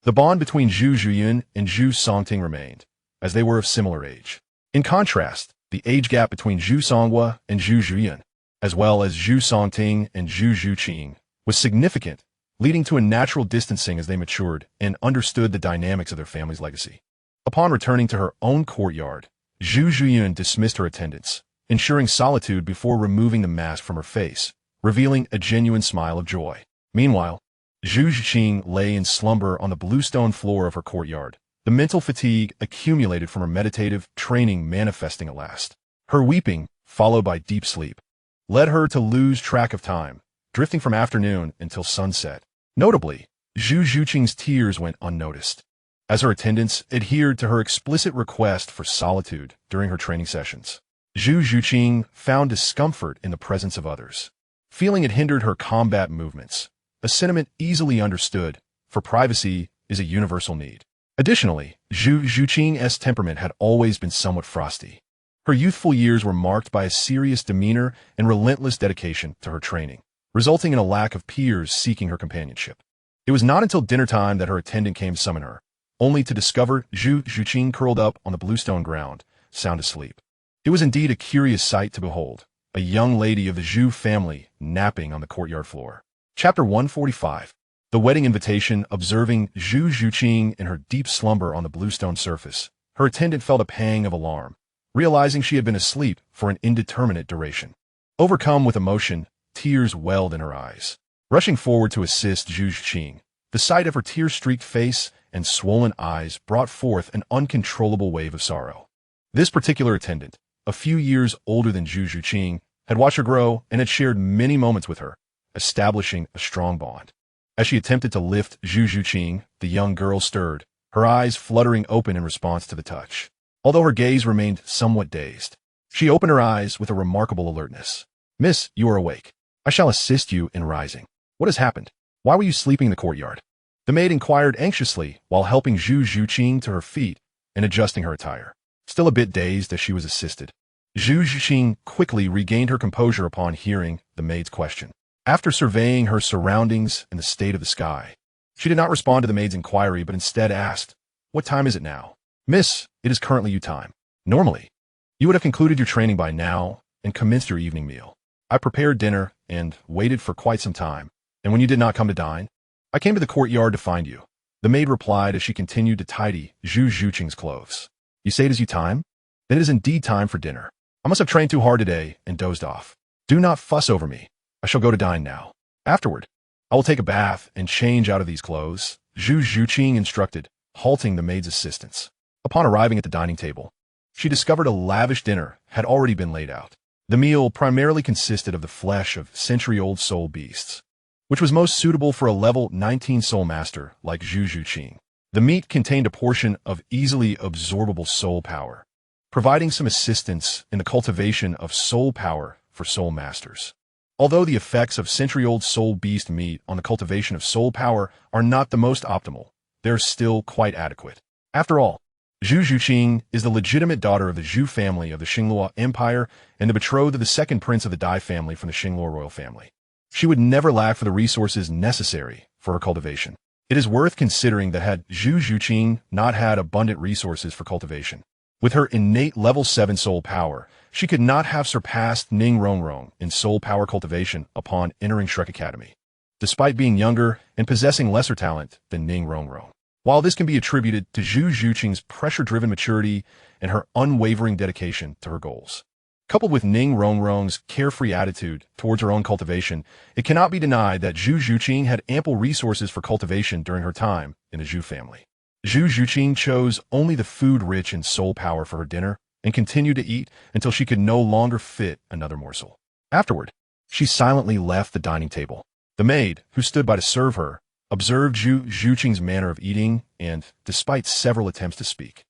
the bond between Zhu Zhiyun and Zhu Songting remained, as they were of similar age. In contrast, the age gap between Zhu Songhua and Zhu Zhiyun, as well as Zhu Songting and Zhu Zhuqing, was significant, leading to a natural distancing as they matured and understood the dynamics of their family's legacy. Upon returning to her own courtyard, Zhu Zhiyun dismissed her attendants, ensuring solitude before removing the mask from her face, revealing a genuine smile of joy. Meanwhile, Zhu Zhuqing lay in slumber on the bluestone floor of her courtyard, the mental fatigue accumulated from her meditative training manifesting at last. Her weeping, followed by deep sleep, led her to lose track of time, drifting from afternoon until sunset. Notably, Zhu Zhuqing's tears went unnoticed, as her attendants adhered to her explicit request for solitude during her training sessions. Zhu Zhuqing found discomfort in the presence of others, feeling it hindered her combat movements, a sentiment easily understood, for privacy is a universal need. Additionally, Zhu Zhuqing's temperament had always been somewhat frosty. Her youthful years were marked by a serious demeanor and relentless dedication to her training, resulting in a lack of peers seeking her companionship. It was not until dinner time that her attendant came to summon her, only to discover Zhu Zhuqing curled up on the bluestone ground, sound asleep. It was indeed a curious sight to behold, a young lady of the Zhu family napping on the courtyard floor. Chapter 145. The wedding invitation. Observing Zhu Zhuqing in her deep slumber on the bluestone surface, her attendant felt a pang of alarm, realizing she had been asleep for an indeterminate duration. Overcome with emotion, tears welled in her eyes. Rushing forward to assist Zhu Zhuqing, the sight of her tear-streaked face and swollen eyes brought forth an uncontrollable wave of sorrow. This particular attendant, a few years older than Zhu Zhuqing, had watched her grow and had shared many moments with her, establishing a strong bond. As she attempted to lift Zhu Zhuqing, the young girl stirred, her eyes fluttering open in response to the touch. Although her gaze remained somewhat dazed, she opened her eyes with a remarkable alertness. "Miss, you are awake. I shall assist you in rising. What has happened? Why were you sleeping in the courtyard?" The maid inquired anxiously while helping Zhu Zhuqing to her feet and adjusting her attire. Still a bit dazed as she was assisted, Zhu Zhuqing quickly regained her composure upon hearing the maid's question. After surveying her surroundings and the state of the sky, she did not respond to the maid's inquiry but instead asked, "What time is it now?" "Miss, it is currently you time. Normally, you would have concluded your training by now and commenced your evening meal. I prepared dinner and waited for quite some time, and when you did not come to dine, I came to the courtyard to find you," the maid replied as she continued to tidy Zhu Zhuqing's clothes. "You say it is you time? Then it is indeed time for dinner. I must have trained too hard today and dozed off. Do not fuss over me. I shall go to dine now. Afterward, I will take a bath and change out of these clothes," Zhu Zhuqing instructed, halting the maid's assistance. Upon arriving at the dining table, she discovered a lavish dinner had already been laid out. The meal primarily consisted of the flesh of century-old soul beasts, which was most suitable for a level 19 soul master like Zhu Zhuqing. The meat contained a portion of easily absorbable soul power, providing some assistance in the cultivation of soul power for soul masters. Although the effects of century-old soul beast meat on the cultivation of soul power are not the most optimal, they're still quite adequate. After all, Zhu Zhuqing is the legitimate daughter of the Zhu family of the Xingluo Empire and the betrothed of the second prince of the Dai family from the Xingluo royal family. She would never lack for the resources necessary for her cultivation. It is worth considering that had Zhu Zhuqing not had abundant resources for cultivation, with her innate level 7 soul power, she could not have surpassed Ning Rongrong in soul power cultivation upon entering Shrek Academy, despite being younger and possessing lesser talent than Ning Rongrong. While this can be attributed to Zhu Zhuqing's pressure-driven maturity and her unwavering dedication to her goals, coupled with Ning Rongrong's carefree attitude towards her own cultivation, it cannot be denied that Zhu Zhuqing had ample resources for cultivation during her time in the Zhu family. Zhu Zhuqing chose only the food rich in soul power for her dinner and continued to eat until she could no longer fit another morsel. Afterward, she silently left the dining table. The maid, who stood by to serve her, observed Zhu Zhuqing's manner of eating and, despite several attempts to speak,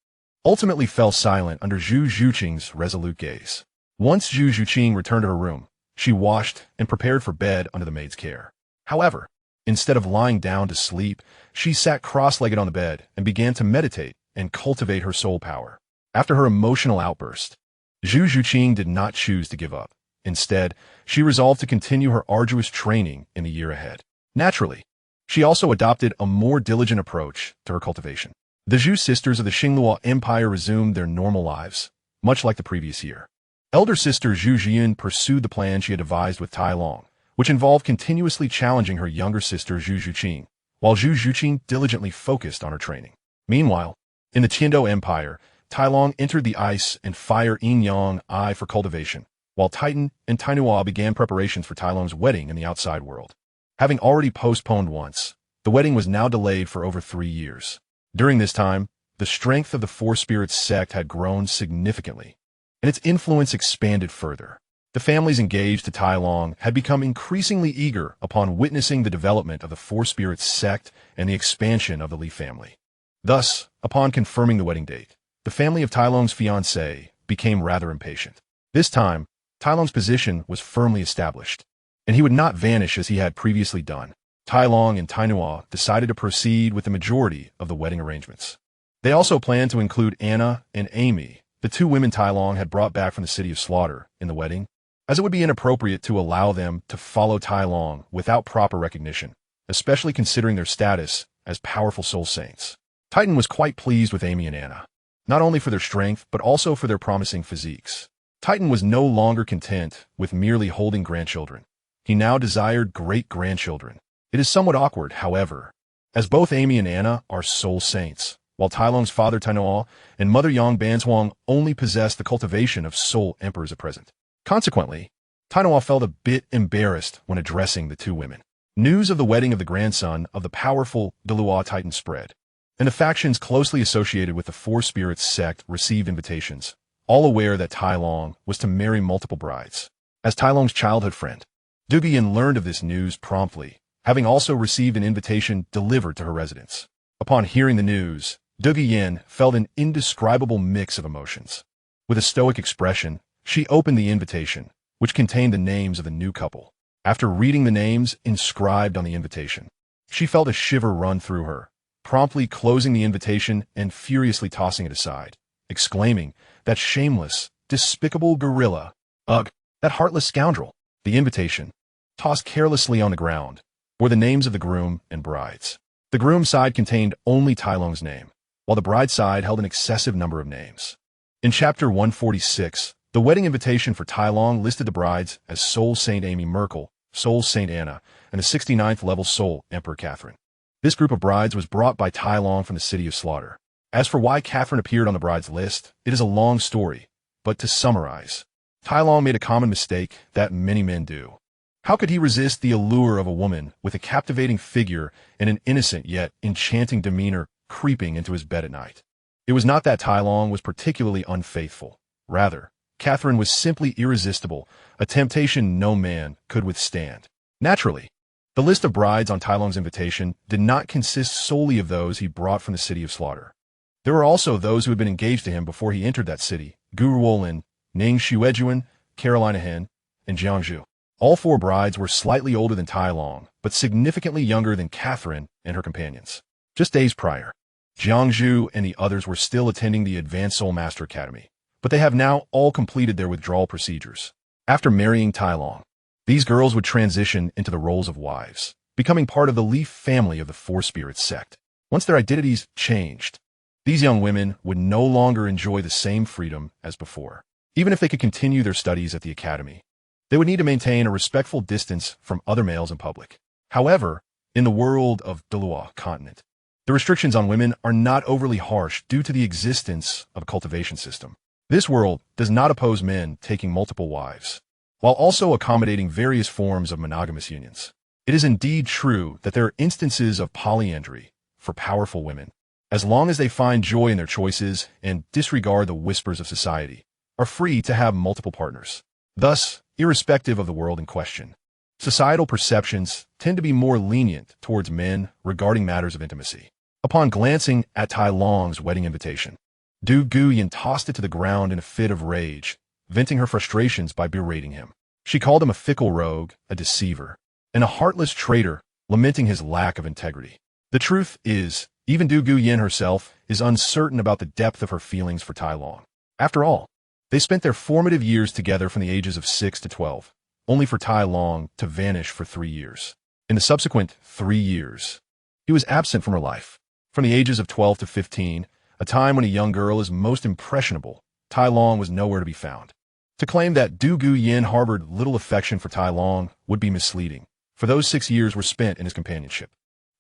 ultimately fell silent under Zhu Zhuqing's resolute gaze. Once Zhu Zhuqing returned to her room, she washed and prepared for bed under the maid's care. However, instead of lying down to sleep, she sat cross-legged on the bed and began to meditate and cultivate her soul power. After her emotional outburst, Zhu Zhuqing did not choose to give up. Instead, she resolved to continue her arduous training in the year ahead. Naturally, she also adopted a more diligent approach to her cultivation. The Zhu sisters of the Xingluo Empire resumed their normal lives, much like the previous year. Elder sister Zhu Jian pursued the plan she had devised with Tai Long, which involved continuously challenging her younger sister Zhu Zhuqing, while Zhu Zhuqing diligently focused on her training. Meanwhile, in the Tiando Empire, Tai Long entered the ice and fire yin-yang eye for cultivation, while Titan and Tainua began preparations for Tai Long's wedding in the outside world. Having already postponed once, the wedding was now delayed for over 3 years. During this time, the strength of the Four Spirits sect had grown significantly, and its influence expanded further. The families engaged to Tai Long had become increasingly eager upon witnessing the development of the Four Spirits sect and the expansion of the Li family. Thus, upon confirming the wedding date, the family of Tai Long's fiancée became rather impatient. This time, Tai Long's position was firmly established, and he would not vanish as he had previously done. Tai Long and Tainua decided to proceed with the majority of the wedding arrangements. They also planned to include Anna and Amy, the 2 women Tai Long had brought back from the city of Slaughter, in the wedding, as it would be inappropriate to allow them to follow Tai Long without proper recognition, especially considering their status as powerful soul saints. Titan was quite pleased with Amy and Anna, not only for their strength but also for their promising physiques. Titan was no longer content with merely holding grandchildren. He now desired great-grandchildren. It is somewhat awkward, however, as both Amy and Anna are soul saints, while Tai Long's father Tainoa and mother Yang Banzhuang only possess the cultivation of soul emperors at present. Consequently, Tainoa felt a bit embarrassed when addressing the two women. News of the wedding of the grandson of the powerful Douluo Titan spread, and the factions closely associated with the Four Spirits sect received invitations, all aware that Tai Long was to marry multiple brides. As Tai Long's childhood friend, Du Guiyin learned of this news promptly, having also received an invitation delivered to her residence. Upon hearing the news, Du Guiyin felt an indescribable mix of emotions. With a stoic expression, she opened the invitation, which contained the names of the new couple. After reading the names inscribed on the invitation, she felt a shiver run through her, promptly closing the invitation and furiously tossing it aside, exclaiming, "That shameless, despicable gorilla! Ugh, that heartless scoundrel!" The invitation, tossed carelessly on the ground, were the names of the groom and brides. The groom's side contained only Tai Long's name, while the bride's side held an excessive number of names. In Chapter 146, the wedding invitation for Tai Long listed the brides as Soul Saint Amy Merkel, Soul Saint Anna, and the 69th level Soul Emperor Catherine. This group of brides was brought by Tai Long from the City of Slaughter. As for why Catherine appeared on the bride's list, it is a long story, but to summarize, Tai Long made a common mistake that many men do. How could he resist the allure of a woman with a captivating figure and an innocent yet enchanting demeanor creeping into his bed at night? It was not that Tai Long was particularly unfaithful. Rather, Catherine was simply irresistible, a temptation no man could withstand. Naturally, the list of brides on Tai Long's invitation did not consist solely of those he brought from the City of Slaughter. There were also those who had been engaged to him before he entered that city: Gu Ruolin, Ning Xuejuan, Carolina Hen, and Jiangzhu. All four brides were slightly older than Tai Long, but significantly younger than Catherine and her companions. Just days prior, Jiangzhu and the others were still attending the Advanced Soul Master Academy, but they have now all completed their withdrawal procedures. After marrying Tai Long, these girls would transition into the roles of wives, becoming part of the Leaf family of the Four Spirits sect. Once their identities changed, these young women would no longer enjoy the same freedom as before. Even if they could continue their studies at the academy, they would need to maintain a respectful distance from other males in public. However, in the world of Douluo continent, the restrictions on women are not overly harsh due to the existence of a cultivation system. This world does not oppose men taking multiple wives, while also accommodating various forms of monogamous unions. It is indeed true that there are instances of polyandry for powerful women, as long as they find joy in their choices and disregard the whispers of society, are free to have multiple partners. Thus, irrespective of the world in question, societal perceptions tend to be more lenient towards men regarding matters of intimacy. Upon glancing at Tai Long's wedding invitation, Du Guiyin tossed it to the ground in a fit of rage, venting her frustrations by berating him. She called him a fickle rogue, a deceiver, and a heartless traitor, lamenting his lack of integrity. The truth is, even Du Guiyin herself is uncertain about the depth of her feelings for Tai Long. After all, they spent their formative years together from the ages of 6 to 12, only for Tai Long to vanish for 3 years. In the subsequent 3 years, he was absent from her life. From the ages of 12 to 15, a time when a young girl is most impressionable, Tai Long was nowhere to be found. To claim that Du Guiyin harbored little affection for Tai Long would be misleading, for those 6 years were spent in his companionship.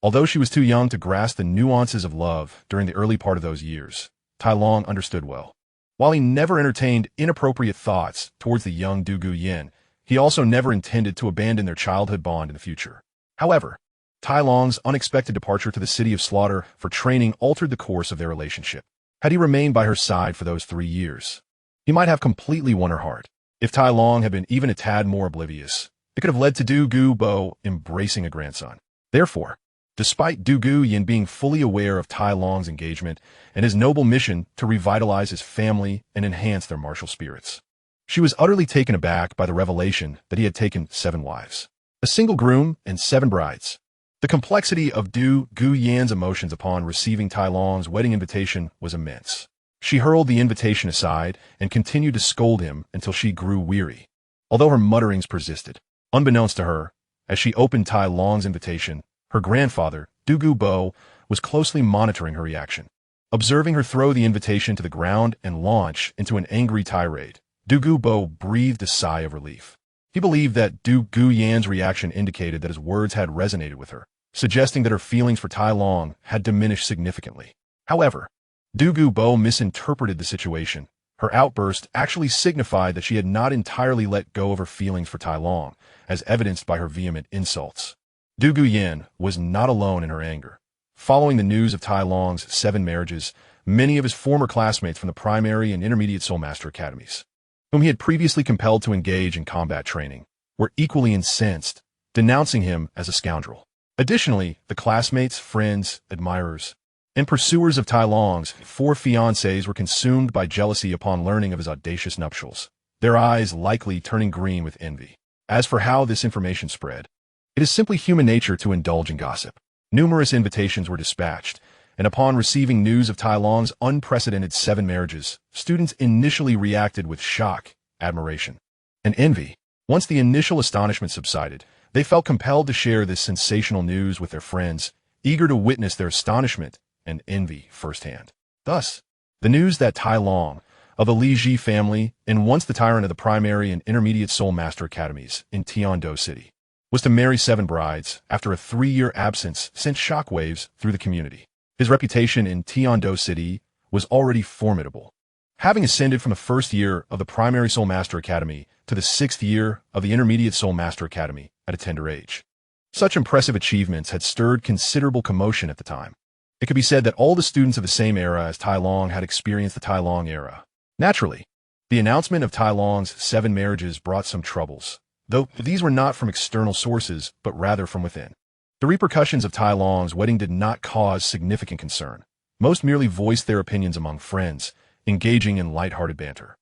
Although she was too young to grasp the nuances of love during the early part of those years, Tai Long understood well. While he never entertained inappropriate thoughts towards the young Du Guiyin, he also never intended to abandon their childhood bond in the future. However, Tai Long's unexpected departure to the City of Slaughter for training altered the course of their relationship. Had he remained by her side for those 3 years, he might have completely won her heart. If Tai Long had been even a tad more oblivious, it could have led to Du Gubo embracing a grandson. Therefore, despite Du Guiyin being fully aware of Tai Long's engagement and his noble mission to revitalize his family and enhance their martial spirits, she was utterly taken aback by the revelation that he had taken 7 wives, a single groom, and 7 brides. The complexity of Du Guiyin's emotions upon receiving Tai Long's wedding invitation was immense. She hurled the invitation aside and continued to scold him until she grew weary, although her mutterings persisted. Unbeknownst to her, as she opened Tai Long's invitation, her grandfather, Du Gubo, was closely monitoring her reaction. Observing her throw the invitation to the ground and launch into an angry tirade, Douluo breathed a sigh of relief. He believed that Du Guyan's reaction indicated that his words had resonated with her, suggesting that her feelings for Tai Long had diminished significantly. However, Douluo misinterpreted the situation. Her outburst actually signified that she had not entirely let go of her feelings for Tai Long, as evidenced by her vehement insults. Du Guyan was not alone in her anger. Following the news of Tai Long's 7 marriages, many of his former classmates from the primary and intermediate Soul Master academies, whom he had previously compelled to engage in combat training, were equally incensed, denouncing him as a scoundrel. Additionally, the classmates, friends, admirers, and pursuers of Tai Long's 4 fiancés were consumed by jealousy upon learning of his audacious nuptials, their eyes likely turning green with envy. As for how this information spread, it is simply human nature to indulge in gossip. Numerous invitations were dispatched, and upon receiving news of Tai Long's unprecedented 7 marriages, students initially reacted with shock, admiration, and envy. Once the initial astonishment subsided, they felt compelled to share this sensational news with their friends, eager to witness their astonishment and envy firsthand. Thus, the news that Tai Long, of the Li Ji family and once the tyrant of the primary and intermediate Soul Master academies in Tiando City, was to marry 7 brides after a 3-year absence sent shockwaves through the community. His reputation in Tiando City was already formidable, having ascended from the 1st year of the primary Soul Master Academy to the 6th year of the intermediate Soul Master Academy at a tender age. Such impressive achievements had stirred considerable commotion at the time. It could be said that all the students of the same era as Tai Long had experienced the Tai Long era. Naturally, the announcement of Tai Long's 7 marriages brought some troubles, though these were not from external sources, but rather from within. The repercussions of Tai Long's wedding did not cause significant concern. Most merely voiced their opinions among friends, engaging in light-hearted banter.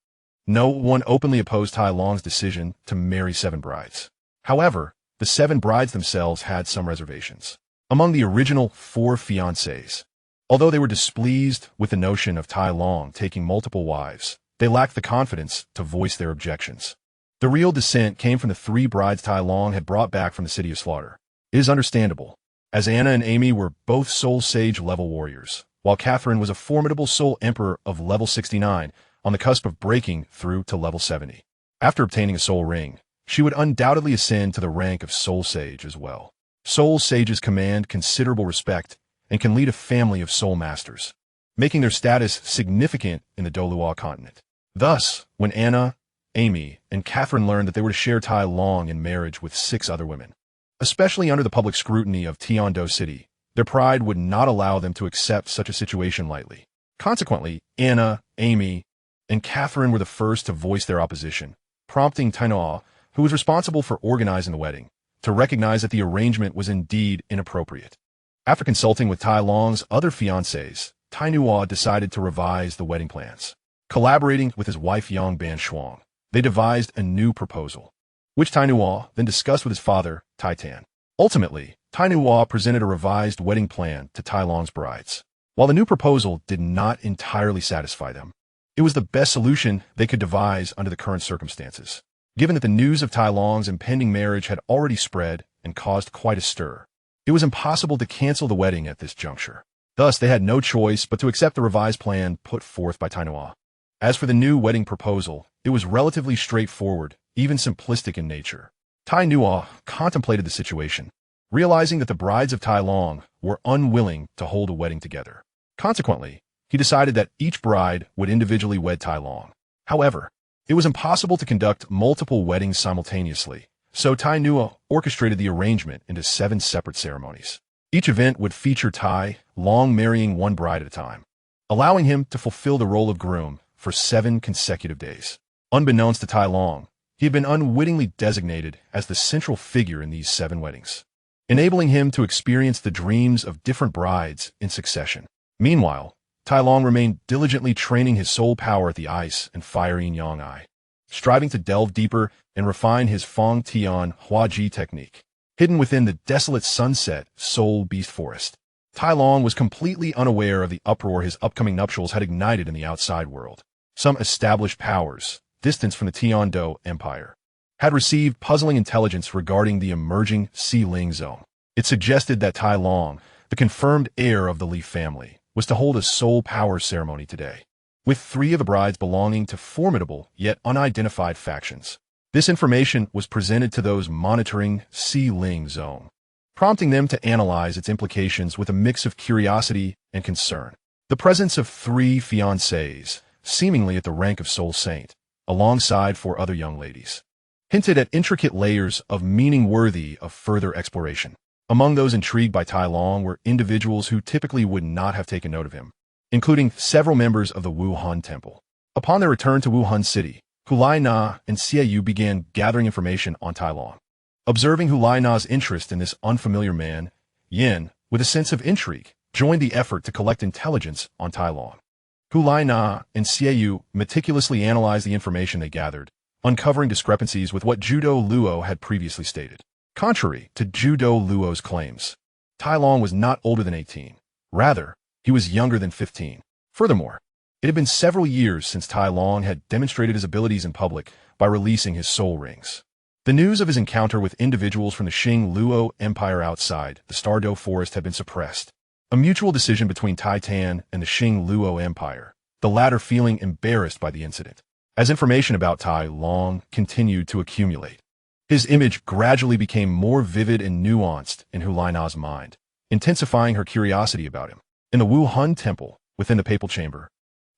No one openly opposed Tai Long's decision to marry 7 brides. However, the 7 brides themselves had some reservations. Among the original 4 fiancés, although they were displeased with the notion of Tai Long taking multiple wives, they lacked the confidence to voice their objections. The real dissent came from the 3 brides Tai Long had brought back from the City of Slaughter. It is understandable, as Anna and Amy were both Soul Sage level warriors, while Catherine was a formidable Soul Emperor of level 69, on the cusp of breaking through to level 70. After obtaining a Soul Ring, she would undoubtedly ascend to the rank of Soul Sage as well. Soul Sages command considerable respect and can lead a family of Soul Masters, making their status significant in the Douluo continent. Thus, when Anna, Amy, and Catherine learned that they were to share Tai Long in marriage with 6 other women, especially under the public scrutiny of Tiando City, their pride would not allow them to accept such a situation lightly. Consequently, Anna, Amy, and Catherine were the first to voice their opposition, prompting Tainua, who was responsible for organizing the wedding, to recognize that the arrangement was indeed inappropriate. After consulting with Tai Long's other fiancés, Tainua decided to revise the wedding plans. Collaborating with his wife Yang Ban Shuang, they devised a new proposal, which Tainua then discussed with his father, Titan. Ultimately, Tainua presented a revised wedding plan to Tai Long's brides. While the new proposal did not entirely satisfy them, it was the best solution they could devise under the current circumstances, given that the news of Tai Long's impending marriage had already spread and caused quite a stir. It was impossible to cancel the wedding at this juncture. Thus, they had no choice but to accept the revised plan put forth by Tainua. As for the new wedding proposal, it was relatively straightforward, even simplistic in nature. Tainua contemplated the situation, realizing that the brides of Tai Long were unwilling to hold a wedding together. Consequently, he decided that each bride would individually wed Tai Long. However, it was impossible to conduct multiple weddings simultaneously, so Tainua orchestrated the arrangement into 7 separate ceremonies. Each event would feature Tai Long marrying 1 bride at a time, allowing him to fulfill the role of groom for 7 consecutive days. Unbeknownst to Tai Long, he had been unwittingly designated as the central figure in these 7 weddings, enabling him to experience the dreams of different brides in succession. Meanwhile, Tai Long remained diligently training his soul power at the ice and fire yin yang eye, striving to delve deeper and refine his Feng Tian Hua Ji technique. Hidden within the desolate sunset soul beast forest, Tai Long was completely unaware of the uproar his upcoming nuptials had ignited in the outside world. Some established powers, distant from the Tiando Empire, had received puzzling intelligence regarding the emerging Ling zone. It suggested that Tai Long, the confirmed heir of the Li family, was to hold a soul power ceremony today. with 3 of the brides belonging to formidable yet unidentified factions. This information was presented to those monitoring Xiling Zone, prompting them to analyze its implications with a mix of curiosity and concern. The presence of 3 fiancées, seemingly at the rank of Soul Saint, alongside 4 other young ladies, hinted at intricate layers of meaning worthy of further exploration. Among those intrigued by Tai Long were individuals who typically would not have taken note of him, including several members of the Wuhan Temple. Upon their return to Wuhan City, Hulai Na and Xie Yu began gathering information on Tai Long. Observing Hulai Na's interest in this unfamiliar man, Yin, with a sense of intrigue, joined the effort to collect intelligence on Tai Long. Hulai Na and Xie Yu meticulously analyzed the information they gathered, uncovering discrepancies with what Douluo had previously stated. Contrary to Douluo's claims, Tai Long was not older than 18. Rather, he was younger than 15. Furthermore, it had been several years since Tai Long had demonstrated his abilities in public by releasing his soul rings. The news of his encounter with individuals from the Luo Empire outside the Stardow Forest had been suppressed. A mutual decision between Titan and the Luo Empire, the latter feeling embarrassed by the incident. As information about Tai Long continued to accumulate, his image gradually became more vivid and nuanced in Hulai Na's mind, intensifying her curiosity about him. In the Wuhan Temple, within the papal chamber,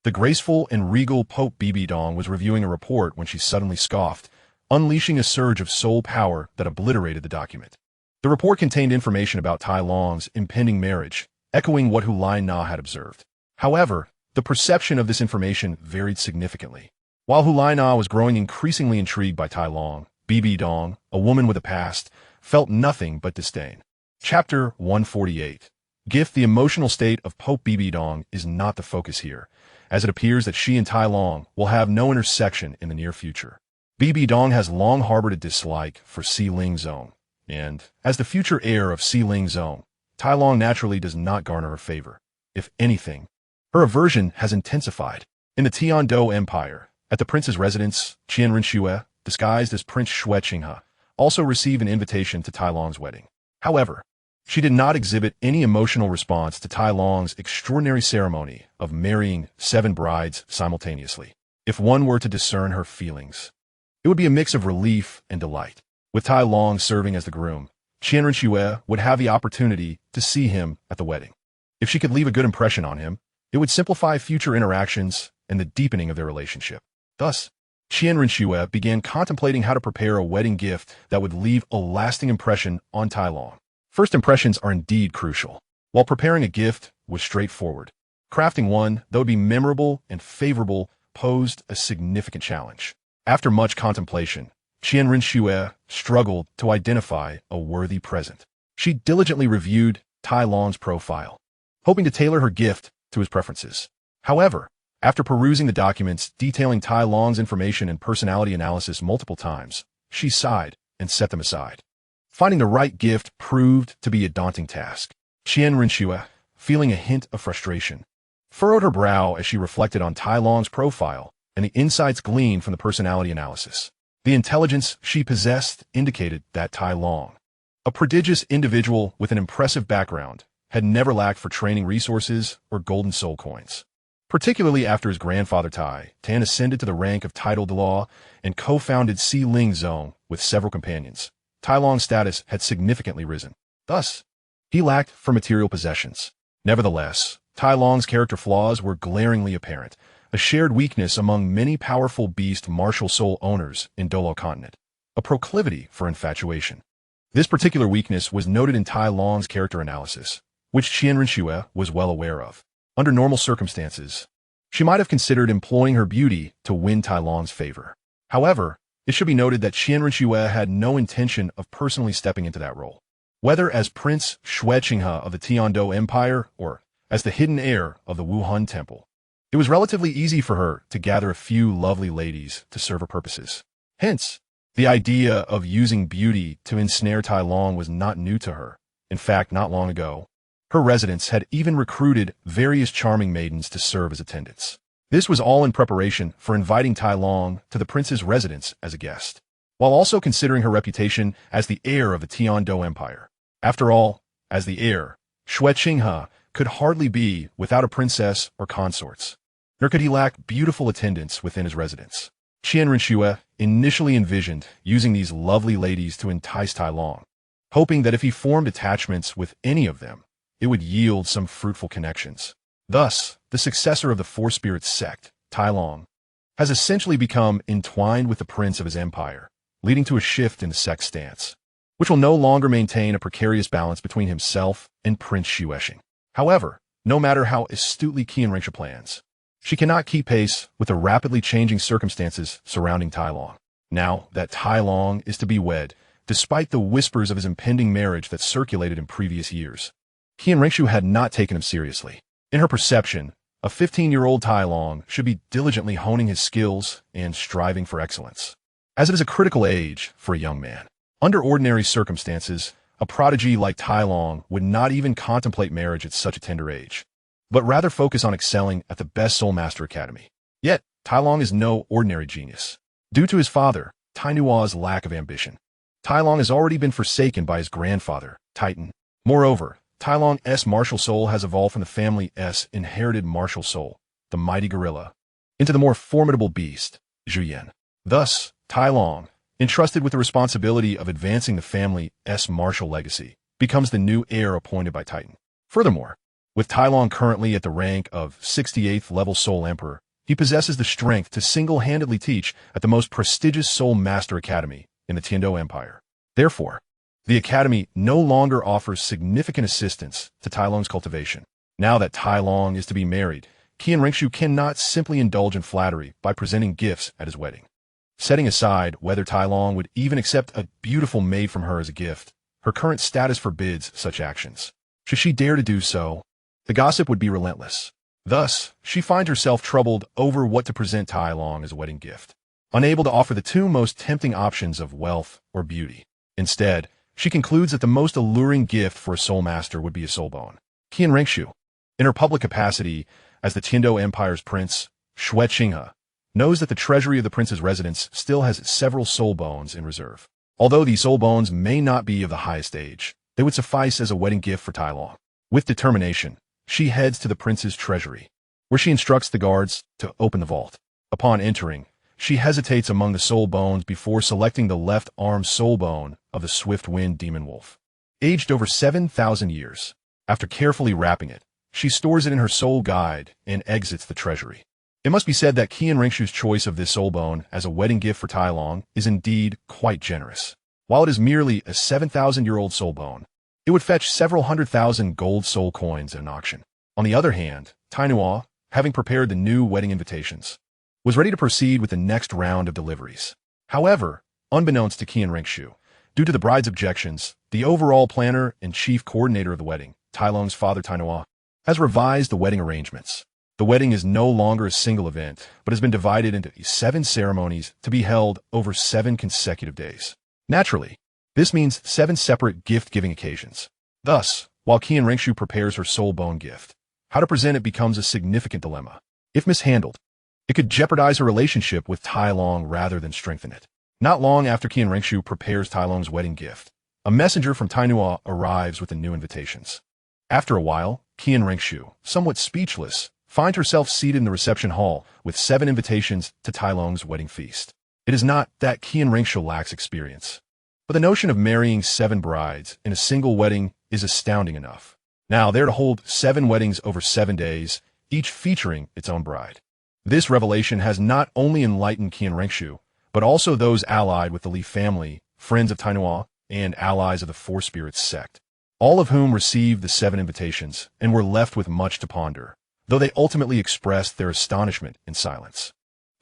the graceful and regal Pope Bibidong was reviewing a report when she suddenly scoffed, unleashing a surge of soul power that obliterated the document. The report contained information about Tai Long's impending marriage, echoing what Hulai Na had observed. However, the perception of this information varied significantly. While Hulai Na was growing increasingly intrigued by Tai Long, Bibidong, a woman with a past, felt nothing but disdain. Chapter 148. Gift. The emotional state of Pope Bibidong is not the focus here, as it appears that she and Tai Long will have no intersection in the near future. Bibidong has long harbored a dislike for Xiling Zone, and, as the future heir of Xiling Zone, Tai Long naturally does not garner her favor. If anything, her aversion has intensified. In the Tiandou Empire, at the prince's residence, Qian Renxue, disguised as Prince Xue Qinghe, also received an invitation to Tai Long's wedding. However, she did not exhibit any emotional response to Tai Long's extraordinary ceremony of marrying 7 brides simultaneously. If one were to discern her feelings, it would be a mix of relief and delight. With Tai Long serving as the groom, Qian Renxue would have the opportunity to see him at the wedding. If she could leave a good impression on him, it would simplify future interactions and the deepening of their relationship. Thus, Qian Renxue began contemplating how to prepare a wedding gift that would leave a lasting impression on Tai Long. First impressions are indeed crucial. While preparing a gift was straightforward, crafting one that would be memorable and favorable posed a significant challenge. After much contemplation, Qian Renxue struggled to identify a worthy present. She diligently reviewed Tai Long's profile, hoping to tailor her gift to his preferences. However, after perusing the documents detailing Tai Long's information and personality analysis multiple times, she sighed and set them aside. Finding the right gift proved to be a daunting task. Qian Renxue, feeling a hint of frustration, furrowed her brow as she reflected on Tai Long's profile and the insights gleaned from the personality analysis. The intelligence she possessed indicated that Tai Long, a prodigious individual with an impressive background, had never lacked for training resources or golden soul coins. Particularly after his grandfather Tai Tan ascended to the rank of title Dalu and co-founded Xiling Zone with several companions, Tai Long's status had significantly risen. Thus, he lacked for material possessions. Nevertheless, Tai Long's character flaws were glaringly apparent, a shared weakness among many powerful beast martial soul owners in Douluo continent, a proclivity for infatuation. This particular weakness was noted in Tai Long's character analysis, which Qian Renxue was well aware of. Under normal circumstances, she might have considered employing her beauty to win Tai Long's favor. However, it should be noted that Qian Renxue had no intention of personally stepping into that role. Whether as Prince Xue Qinghe of the Tiandou Empire or as the hidden heir of the Wuhan Temple, it was relatively easy for her to gather a few lovely ladies to serve her purposes. Hence, the idea of using beauty to ensnare Tai Long was not new to her. In fact, not long ago, her residence had even recruited various charming maidens to serve as attendants. This was all in preparation for inviting Tai Long to the prince's residence as a guest, while also considering her reputation as the heir of the Tiandou Empire. After all, as the heir, Xue Qinghe could hardly be without a princess or consorts. nor could he lack beautiful attendants within his residence. Qian Renxue initially envisioned using these lovely ladies to entice Tai Long, hoping that if he formed attachments with any of them, it would yield some fruitful connections. Thus, the successor of the Four Spirits sect, Tai Long, has essentially become entwined with the prince of his empire, leading to a shift in the sect's stance, which will no longer maintain a precarious balance between himself and Prince Xuexing. However, no matter how astutely Qian Renxue plans, she cannot keep pace with the rapidly changing circumstances surrounding Tai Long. Now that Tai Long is to be wed, despite the whispers of his impending marriage that circulated in previous years, Qian Renxue had not taken him seriously. In her perception, a 15-year-old Tai Long should be diligently honing his skills and striving for excellence, as it is a critical age for a young man. Under ordinary circumstances, a prodigy like Tai Long would not even contemplate marriage at such a tender age, but rather focus on excelling at the best Soul Master Academy. Yet, Tai Long is no ordinary genius. Due to his father, Tainua's lack of ambition, Tai Long has already been forsaken by his grandfather, Titan. Moreover, Tai Long's martial soul has evolved from the family's inherited martial soul, the mighty gorilla, into the more formidable beast, Zhuyan. Thus, Tai Long, entrusted with the responsibility of advancing the family's martial legacy, becomes the new heir appointed by Titan. Furthermore, with Tai Long currently at the rank of 68th level Soul Emperor, he possesses the strength to single-handedly teach at the most prestigious Soul Master Academy in the Tiando Empire. Therefore, the Academy no longer offers significant assistance to Tai Long's cultivation. Now that Tai Long is to be married, Qian Renxue cannot simply indulge in flattery by presenting gifts at his wedding. Setting aside whether Tai Long would even accept a beautiful maid from her as a gift, her current status forbids such actions. Should she dare to do so, the gossip would be relentless. Thus, she finds herself troubled over what to present Tai Long as a wedding gift, unable to offer the two most tempting options of wealth or beauty. Instead, she concludes that the most alluring gift for a soul master would be a soul bone. Qian Renxue, in her public capacity as the Tiando Empire's prince, Xuexing, knows that the treasury of the prince's residence still has several soul bones in reserve. Although these soul bones may not be of the highest age, they would suffice as a wedding gift for Tai Long. With determination, she heads to the prince's treasury, where she instructs the guards to open the vault. Upon entering, she hesitates among the soul bones before selecting the left arm soul bone of the swift-wind demon wolf, aged over 7,000 years. After carefully wrapping it, she stores it in her soul guide and exits the treasury. It must be said that Qian Renxue's choice of this soul bone as a wedding gift for Tai Long is indeed quite generous. While it is merely a 7,000-year-old soul bone, it would fetch several 100,000 gold soul coins at an auction. On the other hand, Tainua, having prepared the new wedding invitations, was ready to proceed with the next round of deliveries. However, unbeknownst to Qian Renxue, due to the bride's objections, the overall planner and chief coordinator of the wedding, Tai Long's father Tainua, has revised the wedding arrangements. The wedding is no longer a single event, but has been divided into 7 ceremonies to be held over 7 consecutive days. Naturally, this means 7 separate gift-giving occasions. Thus, while Qian Renxue prepares her soul bone gift, how to present it becomes a significant dilemma. If mishandled, it could jeopardize her relationship with Tai Long rather than strengthen it. Not long after Qian Renxue prepares Tai Long's wedding gift, a messenger from Tainua arrives with the new invitations. After a while, Qian Renxue, somewhat speechless, finds herself seated in the reception hall with 7 invitations to Tai Long's wedding feast. It is not that Qian Renxue lacks experience, but the notion of marrying 7 brides in a single wedding is astounding enough. Now they're to hold 7 weddings over 7 days, each featuring its own bride. This revelation has not only enlightened Qian Renxue, but also those allied with the Li family, friends of Tainua, and allies of the Four Spirits sect, all of whom received the 7 invitations and were left with much to ponder, though they ultimately expressed their astonishment in silence.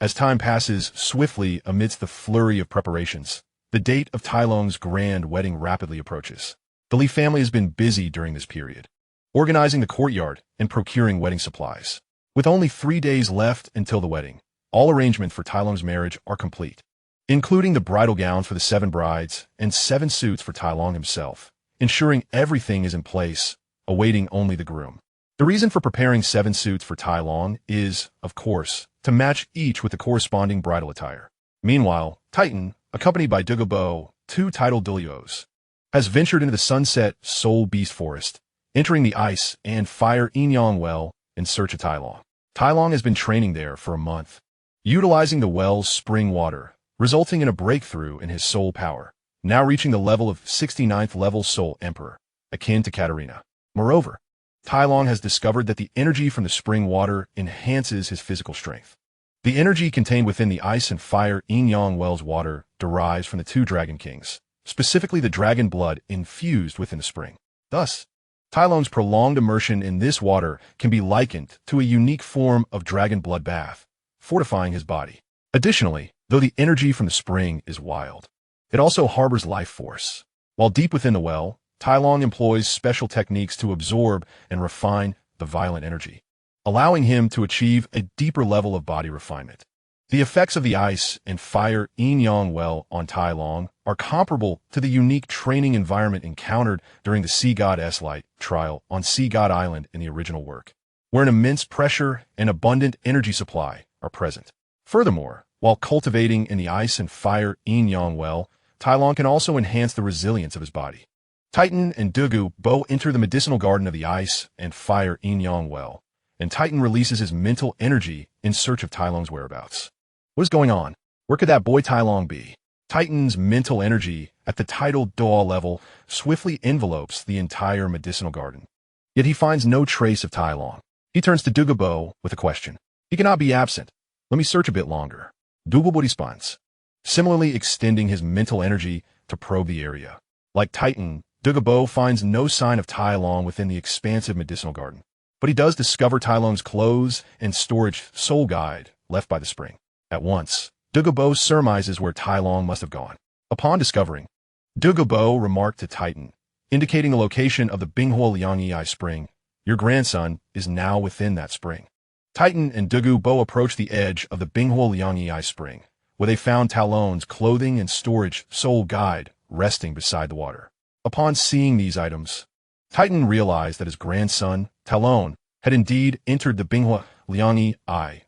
As time passes swiftly amidst the flurry of preparations, the date of Tai Long's grand wedding rapidly approaches. The Li family has been busy during this period, organizing the courtyard and procuring wedding supplies. With only 3 days left until the wedding, all arrangements for Tai Long's marriage are complete, including the bridal gowns for the 7 brides and 7 suits for Tai Long himself, ensuring everything is in place, awaiting only the groom. The reason for preparing 7 suits for Tai Long is, of course, to match each with the corresponding bridal attire. Meanwhile, Titan, accompanied by Douluo, 2 titled Douluos, has ventured into the Sunset Soul Beast Forest, entering the ice and fire Yin Yang well in search of Tai Long. Tai has been training there for a month, utilizing the well's spring water, resulting in a breakthrough in his soul power, now reaching the level of 69th level Soul Emperor, akin to Katarina. Moreover, Tai has discovered that the energy from the spring water enhances his physical strength. The energy contained within the ice and fire yin-yang well's water derives from the two Dragon Kings, specifically the dragon blood infused within the spring. Thus, Tai prolonged immersion in this water can be likened to a unique form of dragon blood bath, fortifying his body. Additionally, though the energy from the spring is wild, it also harbors life force. While deep within the well, Tai employs special techniques to absorb and refine the violent energy, allowing him to achieve a deeper level of body refinement. The effects of the ice and fire yin-yang well on Tai are comparable to the unique training environment encountered during the Sea God S-Light trial on Sea God Island in the original work, where an immense pressure and abundant energy supply are present. Furthermore, while cultivating in the ice and fire yin-yang well, Tai can also enhance the resilience of his body. Titan and Douluo both enter the medicinal garden of the ice and fire yin-yang well, and Titan releases his mental energy in search of Tai whereabouts. What is going on? Where could that boy Tai be? Titan's mental energy at the tidal Douluo level swiftly envelopes the entire medicinal garden. Yet he finds no trace of Tai. He turns to Douluo with a question. He cannot be absent. Let me search a bit longer. Douluo responds, similarly extending his mental energy to probe the area. Like Titan, Douluo finds no sign of Tai within the expansive medicinal garden, but he does discover Tai clothes and storage soul guide left by the spring. At once, Douluo surmises where Tai must have gone. Upon discovering, Douluo remarked to Titan, indicating the location of the Binghua Liangyi spring, "Your grandson is now within that spring." Titan and Douluo approached the edge of the Binghua Liangyi spring, where they found Talon's clothing and storage soul guide resting beside the water. Upon seeing these items, Titan realized that his grandson, Talon, had indeed entered the Binghua Liangyi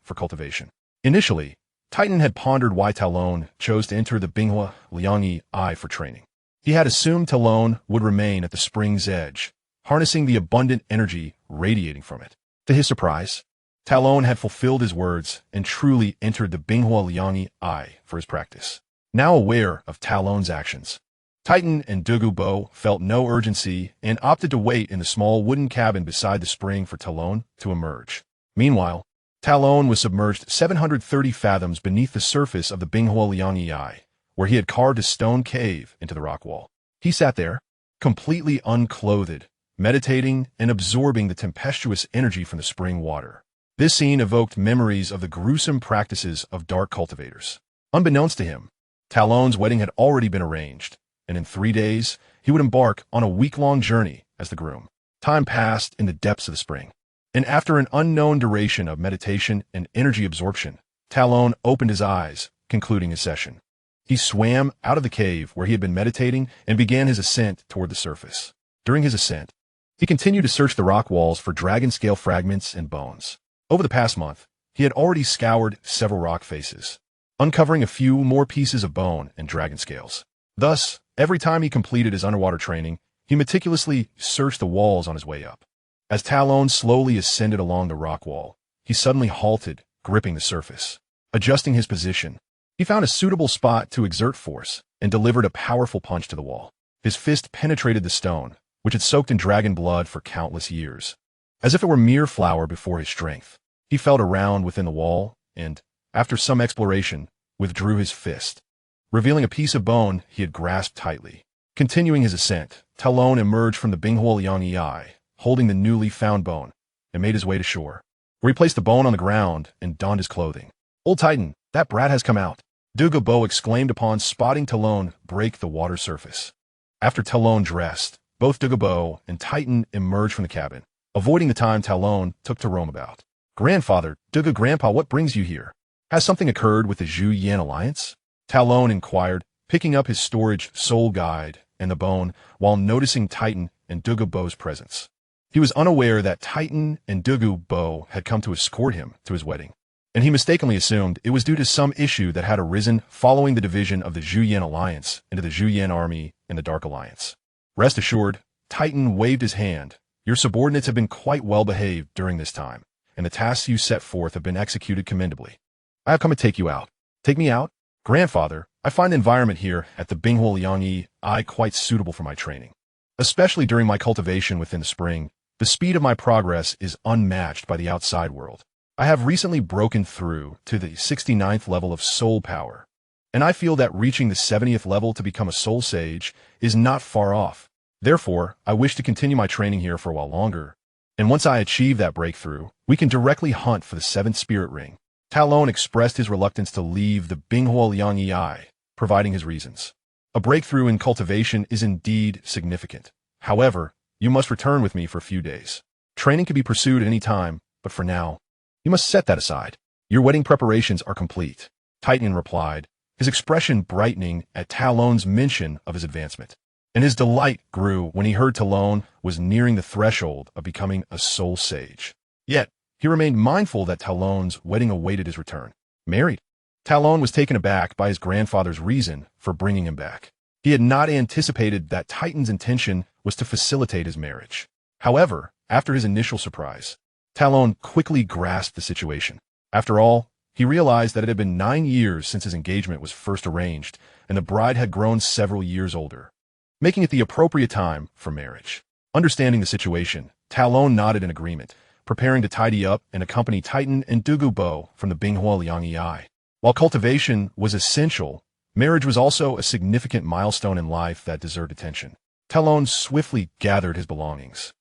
for cultivation. Initially, Titan had pondered why Talon chose to enter the Binghua Liangyi for training. He had assumed Talon would remain at the spring's edge, harnessing the abundant energy radiating from it. To his surprise, Talon had fulfilled his words and truly entered the Binghua Liangyi for his practice. Now aware of Talon's actions, Titan and Douluo felt no urgency and opted to wait in the small wooden cabin beside the spring for Talon to emerge. Meanwhile, Talon was submerged 730 fathoms beneath the surface of the Binghua Liangyi, where he had carved a stone cave into the rock wall. He sat there, completely unclothed, meditating and absorbing the tempestuous energy from the spring water. This scene evoked memories of the gruesome practices of dark cultivators. Unbeknownst to him, Talon's wedding had already been arranged, and in 3 days, he would embark on a week-long journey as the groom. Time passed in the depths of the spring, and after an unknown duration of meditation and energy absorption, Talon opened his eyes, concluding his session. He swam out of the cave where he had been meditating and began his ascent toward the surface. During his ascent, he continued to search the rock walls for dragon-scale fragments and bones. Over the past month, he had already scoured several rock faces, uncovering a few more pieces of bone and dragon scales. Thus, every time he completed his underwater training, he meticulously searched the walls on his way up. As Talon slowly ascended along the rock wall, he suddenly halted, gripping the surface. Adjusting his position, he found a suitable spot to exert force and delivered a powerful punch to the wall. His fist penetrated the stone, which had soaked in dragon blood for countless years. As if it were mere flour before his strength, he felt around within the wall and, after some exploration, withdrew his fist, revealing a piece of bone he had grasped tightly. Continuing his ascent, Talon emerged from the Binghua Liangyi, holding the newly found bone, and made his way to shore, where he placed the bone on the ground and donned his clothing. "Old Titan, that brat has come out," Douluo exclaimed upon spotting Talon break the water surface. After Talon dressed, both Douluo and Titan emerged from the cabin, avoiding the time Talon took to roam about. "Grandfather, Douluo Grandpa, what brings you here? Has something occurred with the Zhu Yan alliance?" Talon inquired, picking up his storage soul guide and the bone while noticing Titan and Douluo's presence. He was unaware that Titan and Douluo had come to escort him to his wedding, and he mistakenly assumed it was due to some issue that had arisen following the division of the Zhu Yan alliance into the Zhu Yan army and the Dark Alliance. Rest assured, Titan waved his hand. "Your subordinates have been quite well behaved during this time, and the tasks you set forth have been executed commendably. I have come to take you out. Take me out? Grandfather, I find the environment here at the Binghua Liangyi quite suitable for my training. Especially during my cultivation within the spring, the speed of my progress is unmatched by the outside world. I have recently broken through to the 69th level of soul power, and I feel that reaching the 70th level to become a soul sage is not far off. Therefore, I wish to continue my training here for a while longer, and once I achieve that breakthrough, we can directly hunt for the 7th spirit ring. Talon expressed his reluctance to leave the Binghua Liangyi, providing his reasons. A breakthrough in cultivation is indeed significant. However, you must return with me for a few days. Training can be pursued at any time, but for now, you must set that aside. Your wedding preparations are complete. Titan replied, his expression brightening at Talon's mention of his advancement. And his delight grew when he heard Talon was nearing the threshold of becoming a soul sage. Yet, he remained mindful that Talon's wedding awaited his return. Married? Talon was taken aback by his grandfather's reason for bringing him back. He had not anticipated that Titan's intention was to facilitate his marriage. However, after his initial surprise, Talon quickly grasped the situation. After all, he realized that it had been 9 years since his engagement was first arranged, and the bride had grown several years older, making it the appropriate time for marriage. Understanding the situation, Talon nodded in agreement, preparing to tidy up and accompany Titan and Douluo from the Binghua Liangyi. While cultivation was essential, marriage was also a significant milestone in life that deserved attention. Talon swiftly gathered his belongings,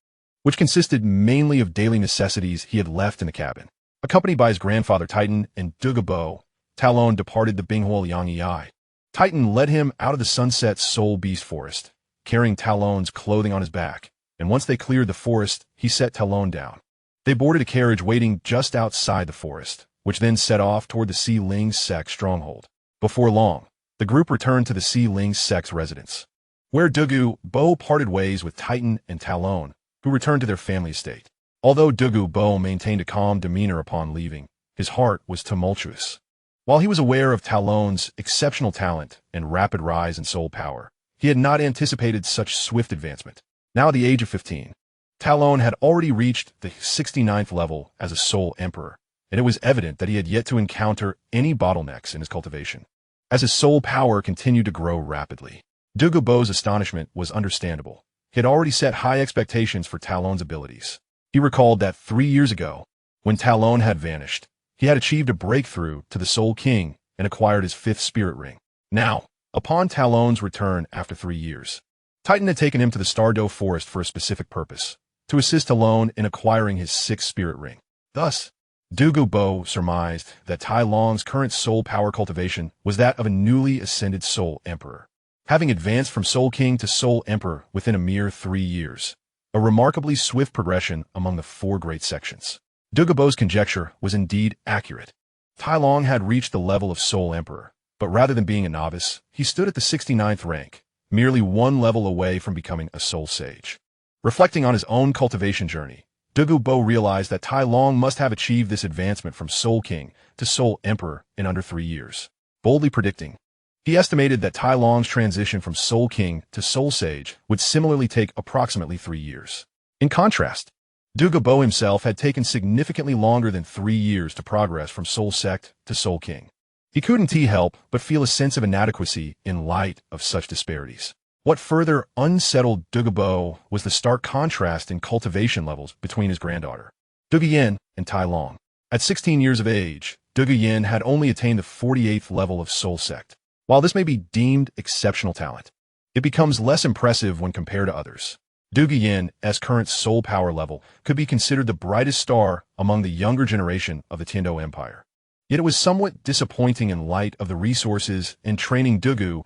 which consisted mainly of daily necessities he had left in the cabin. Accompanied by his grandfather Titan and Douluo, Talon departed the Binghua Liangyi. Titan led him out of the Sunset Soul Beast Forest, carrying Talon's clothing on his back, and once they cleared the forest, he set Talon down. They boarded a carriage waiting just outside the forest, which then set off toward the Si Ling sect stronghold. Before long, the group returned to the Si Ling sect's residence, where Douluo parted ways with Titan and Talon, who returned to their family estate. Although Douluo maintained a calm demeanor upon leaving, his heart was tumultuous. While he was aware of Talon's exceptional talent and rapid rise in soul power, he had not anticipated such swift advancement. Now at the age of 15, Talon had already reached the 69th level as a soul emperor, and it was evident that he had yet to encounter any bottlenecks in his cultivation. As his soul power continued to grow rapidly, Douluo's astonishment was understandable. He had already set high expectations for Talon's abilities. He recalled that 3 years ago, when Talon had vanished, he had achieved a breakthrough to the Soul King and acquired his 5th spirit ring. Now, upon Talon's return after 3 years, Titan had taken him to the Stardow Forest for a specific purpose, to assist Talon in acquiring his 6th spirit ring. Thus, Douluo surmised that Tai Long's current soul power cultivation was that of a newly ascended soul emperor, having advanced from Soul King to Soul Emperor within a mere 3 years, a remarkably swift progression among the 4 great sections. Douluo's conjecture was indeed accurate. Tai Long had reached the level of Soul Emperor, but rather than being a novice, he stood at the 69th rank, merely 1 level away from becoming a soul sage. Reflecting on his own cultivation journey, Douluo realized that Tai Long must have achieved this advancement from Soul King to Soul Emperor in under 3 years. Boldly predicting, he estimated that Tai Long's transition from Soul King to Soul Sage would similarly take approximately 3 years. In contrast, Douluo himself had taken significantly longer than 3 years to progress from Soul Sect to Soul King. He couldn't help but feel a sense of inadequacy in light of such disparities. What further unsettled Douluo was the stark contrast in cultivation levels between his granddaughter, Douluo, and Tai Long. At 16 years of age, Douluo had only attained the 48th level of Soul Sect. While this may be deemed exceptional talent, it becomes less impressive when compared to others. Douluo's current soul power level could be considered the brightest star among the younger generation of the Tindo Empire. Yet it was somewhat disappointing in light of the resources and training Douluo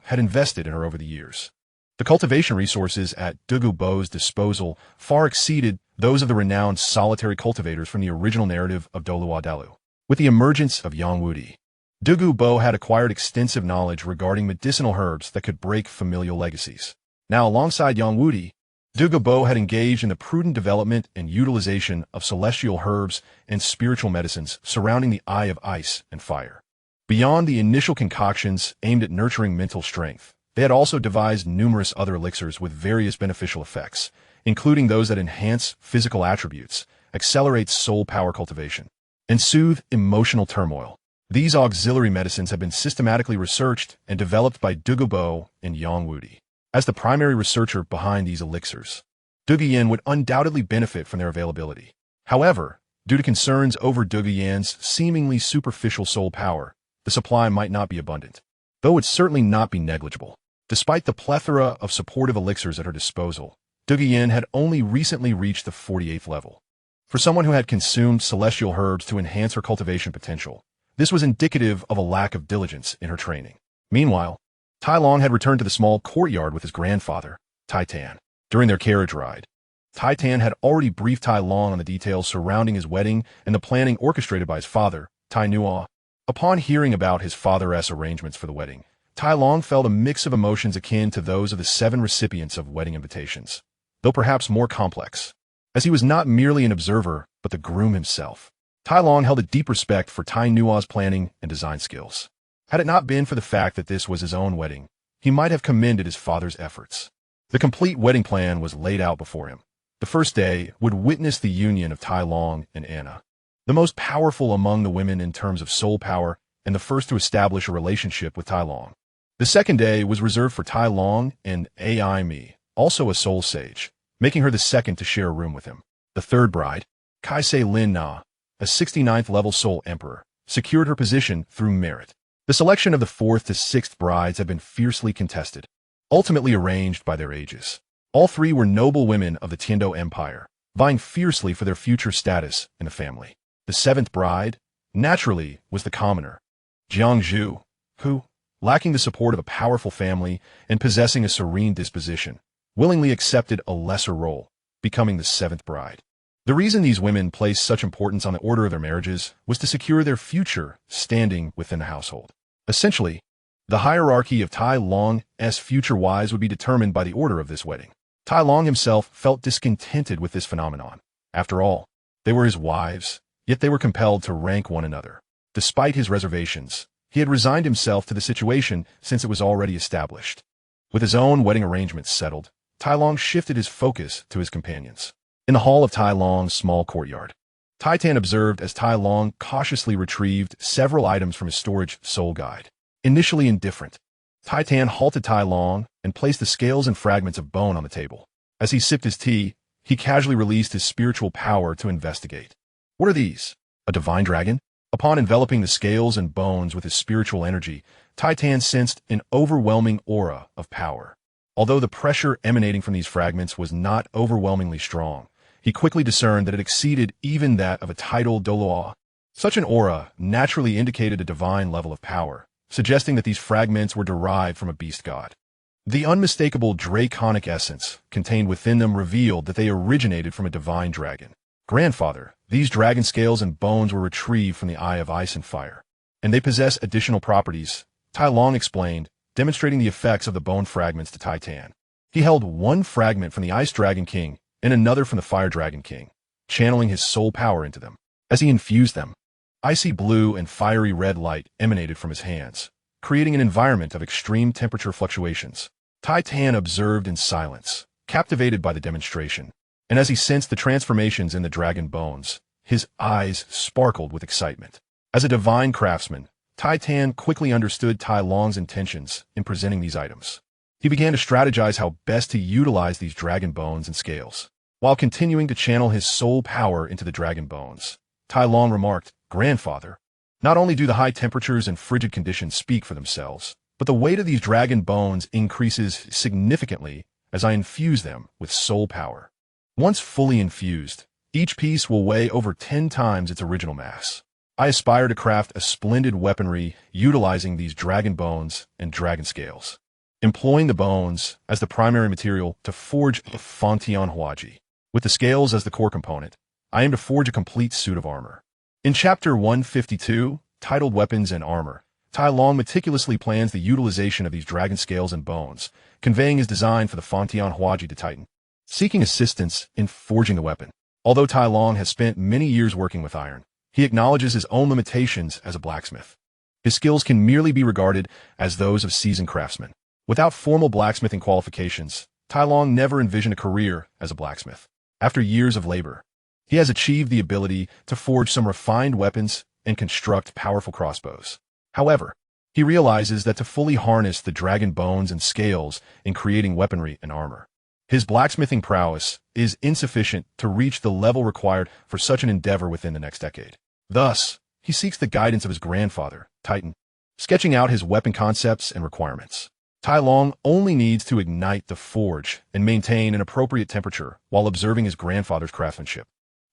had invested in her over the years. The cultivation resources at Douluo's disposal far exceeded those of the renowned solitary cultivators from the original narrative of Dalu. With the emergence of Yangwudi, Douluo had acquired extensive knowledge regarding medicinal herbs that could break familial legacies. Now, alongside Yangwudi, Douluo had engaged in the prudent development and utilization of celestial herbs and spiritual medicines surrounding the Eye of Ice and Fire. Beyond the initial concoctions aimed at nurturing mental strength, they had also devised numerous other elixirs with various beneficial effects, including those that enhance physical attributes, accelerates soul power cultivation, and soothe emotional turmoil. These auxiliary medicines have been systematically researched and developed by Douluo and Yang Wudi. As the primary researcher behind these elixirs, Douluo would undoubtedly benefit from their availability. However, due to concerns over Douluo's seemingly superficial soul power, the supply might not be abundant, though it would certainly not be negligible. Despite the plethora of supportive elixirs at her disposal, Douluo had only recently reached the 48th level. For someone who had consumed celestial herbs to enhance her cultivation potential, this was indicative of a lack of diligence in her training. Meanwhile, Tai Long had returned to the small courtyard with his grandfather, Titan. During their carriage ride, Titan had already briefed Tai Long on the details surrounding his wedding and the planning orchestrated by his father, Tai Nuo. Upon hearing about his father's arrangements for the wedding, Tai Long felt a mix of emotions akin to those of the 7 recipients of wedding invitations, though perhaps more complex, as he was not merely an observer, but the groom himself. Tai Long held a deep respect for Tai Nuo's planning and design skills. Had it not been for the fact that this was his own wedding, he might have commended his father's efforts. The complete wedding plan was laid out before him. The first day would witness the union of Tai Long and Anna, the most powerful among the women in terms of soul power and the first to establish a relationship with Tai Long. The second day was reserved for Tai Long and Ai Mi, also a soul sage, making her the second to share a room with him. The third bride, Kaisei Lin Na, a 69th level soul emperor, secured her position through merit. The selection of the 4th to 6th brides had been fiercely contested, ultimately arranged by their ages. All 3 were noble women of the Tiando Empire, vying fiercely for their future status in the family. The 7th bride, naturally, was the commoner, Jiang Zhu, who, lacking the support of a powerful family and possessing a serene disposition, willingly accepted a lesser role, becoming the 7th bride. The reason these women placed such importance on the order of their marriages was to secure their future standing within the household. Essentially, the hierarchy of Tai Long's future wives would be determined by the order of this wedding. Tai Long himself felt discontented with this phenomenon. After all, they were his wives, yet they were compelled to rank one another. Despite his reservations, he had resigned himself to the situation since it was already established. With his own wedding arrangements settled, Tai Long shifted his focus to his companions. In the hall of Tai Long's small courtyard, Titan observed as Tai Long cautiously retrieved several items from his storage soul guide. Initially indifferent, Titan halted Tai Long and placed the scales and fragments of bone on the table. As he sipped his tea, he casually released his spiritual power to investigate. What are these? A divine dragon? Upon enveloping the scales and bones with his spiritual energy, Titan sensed an overwhelming aura of power. Although the pressure emanating from these fragments was not overwhelmingly strong, he quickly discerned that it exceeded even that of a tidal Douluo. Such an aura naturally indicated a divine level of power, suggesting that these fragments were derived from a beast god. The unmistakable draconic essence contained within them revealed that they originated from a divine dragon. Grandfather, these dragon scales and bones were retrieved from the Eye of Ice and Fire, and they possess additional properties, Tai Long explained, demonstrating the effects of the bone fragments to Titan. He held one fragment from the Ice Dragon King and another from the Fire Dragon King, channeling his soul power into them. As he infused them, icy blue and fiery red light emanated from his hands, creating an environment of extreme temperature fluctuations. Titan observed in silence, captivated by the demonstration, and as he sensed the transformations in the dragon bones, his eyes sparkled with excitement. As a divine craftsman, Titan quickly understood Tai Long's intentions in presenting these items. He began to strategize how best to utilize these dragon bones and scales. While continuing to channel his soul power into the dragon bones, Tai Long remarked, "Grandfather, not only do the high temperatures and frigid conditions speak for themselves, but the weight of these dragon bones increases significantly as I infuse them with soul power. Once fully infused, each piece will weigh over 10 times its original mass. I aspire to craft a splendid weaponry utilizing these dragon bones and dragon scales, employing the bones as the primary material to forge a Fantianhuaji. With the scales as the core component, I aim to forge a complete suit of armor." In Chapter 152, titled Weapons and Armor, Tai Long meticulously plans the utilization of these dragon scales and bones, conveying his design for the Fantianhuaji to Titan. Seeking assistance in forging the weapon. Although Tai Long has spent many years working with iron, he acknowledges his own limitations as a blacksmith. His skills can merely be regarded as those of seasoned craftsmen. Without formal blacksmithing qualifications, Tai Long never envisioned a career as a blacksmith. After years of labor, He has achieved the ability to forge some refined weapons and construct powerful crossbows. However, he realizes that to fully harness the dragon bones and scales in creating weaponry and armor, his blacksmithing prowess is insufficient to reach the level required for such an endeavor within the next decade. Thus, he seeks the guidance of his grandfather, Titan, sketching out his weapon concepts and requirements. Tai Long only needs to ignite the forge and maintain an appropriate temperature while observing his grandfather's craftsmanship,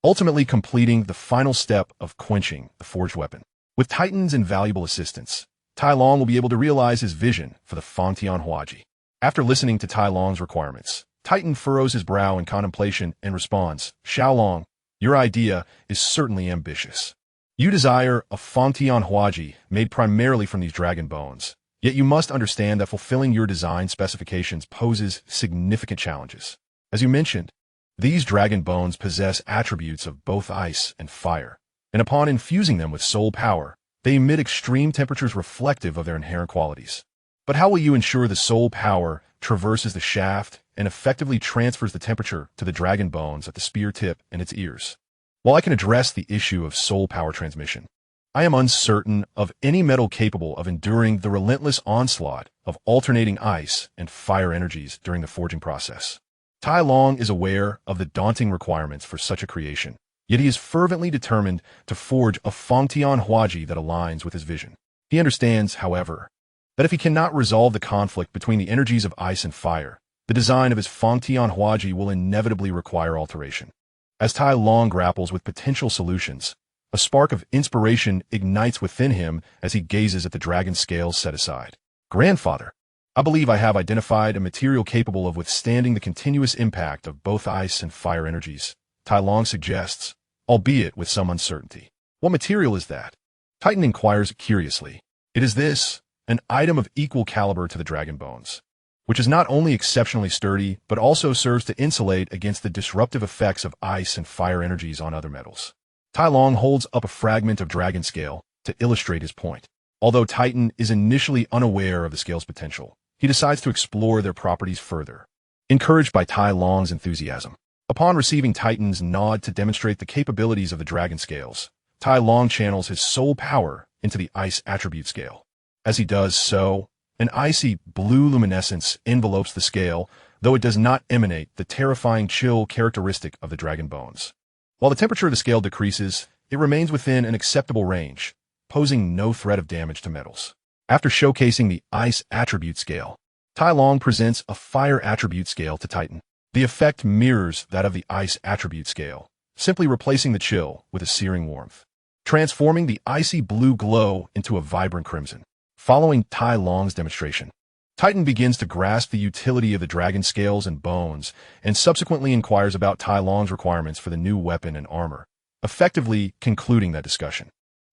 ultimately completing the final step of quenching the forged weapon. With Titan's invaluable assistance, Tai Long will be able to realize his vision for the Fangtian Huaji. After listening to Tai Long's requirements, Titan furrows his brow in contemplation and responds, Xiao Long, your idea is certainly ambitious. You desire a Fangtian Huaji made primarily from these dragon bones, yet you must understand that fulfilling your design specifications poses significant challenges. As you mentioned, these dragon bones possess attributes of both ice and fire, and upon infusing them with soul power, they emit extreme temperatures reflective of their inherent qualities. But how will you ensure the soul power traverses the shaft and effectively transfers the temperature to the dragon bones at the spear tip and its ears? While I can address the issue of soul power transmission, I am uncertain of any metal capable of enduring the relentless onslaught of alternating ice and fire energies during the forging process. Tai Long is aware of the daunting requirements for such a creation, yet he is fervently determined to forge a Fangtian Huaji that aligns with his vision. He understands, however, that if he cannot resolve the conflict between the energies of ice and fire, the design of his Fangtian Huaji will inevitably require alteration. As Tai Long grapples with potential solutions, a spark of inspiration ignites within him as he gazes at the dragon scales set aside. Grandfather, I believe I have identified a material capable of withstanding the continuous impact of both ice and fire energies, Tai Long suggests, albeit with some uncertainty. What material is that? Titan inquires curiously. It is this, an item of equal caliber to the dragon bones, which is not only exceptionally sturdy, but also serves to insulate against the disruptive effects of ice and fire energies on other metals. Tai Long holds up a fragment of dragon scale to illustrate his point. Although Titan is initially unaware of the scale's potential, he decides to explore their properties further. Encouraged by Tai Long's enthusiasm, upon receiving Titan's nod to demonstrate the capabilities of the dragon scales, Tai Long channels his soul power into the ice attribute scale. As he does so, an icy blue luminescence envelopes the scale, though it does not emanate the terrifying chill characteristic of the dragon bones. While the temperature of the scale decreases, it remains within an acceptable range, posing no threat of damage to metals. After showcasing the ice attribute scale, Tai Long presents a fire attribute scale to Titan. The effect mirrors that of the ice attribute scale, simply replacing the chill with a searing warmth, transforming the icy blue glow into a vibrant crimson. Following Tai Long's demonstration, Titan begins to grasp the utility of the dragon scales and bones, and subsequently inquires about Tai Long's requirements for the new weapon and armor, effectively concluding that discussion.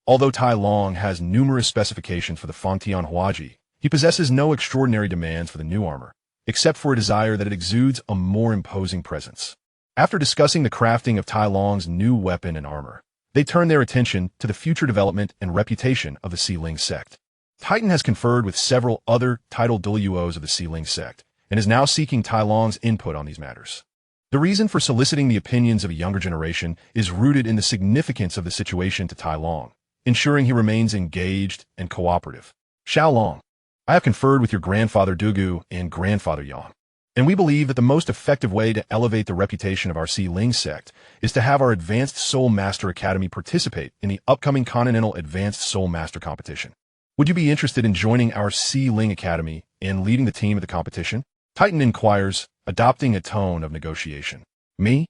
Although Tai Long has numerous specifications for the Fangtian Huaji, he possesses no extraordinary demands for the new armor, except for a desire that it exudes a more imposing presence. After discussing the crafting of Tai Long's new weapon and armor, they turn their attention to the future development and reputation of the Sealing sect. Titan has conferred with several other titled Douluos of the Sealing sect, and is now seeking Tai Long's input on these matters. The reason for soliciting the opinions of a younger generation is rooted in the significance of the situation to Tai Long, ensuring he remains engaged and cooperative. Xiao Long, I have conferred with your grandfather Dugu and grandfather Yang, and we believe that the most effective way to elevate the reputation of our Sealing sect is to have our Advanced Soul Master Academy participate in the upcoming Continental Advanced Soul Master Competition. Would you be interested in joining our Sealing Academy and leading the team at the competition? Titan inquires, adopting a tone of negotiation. Me?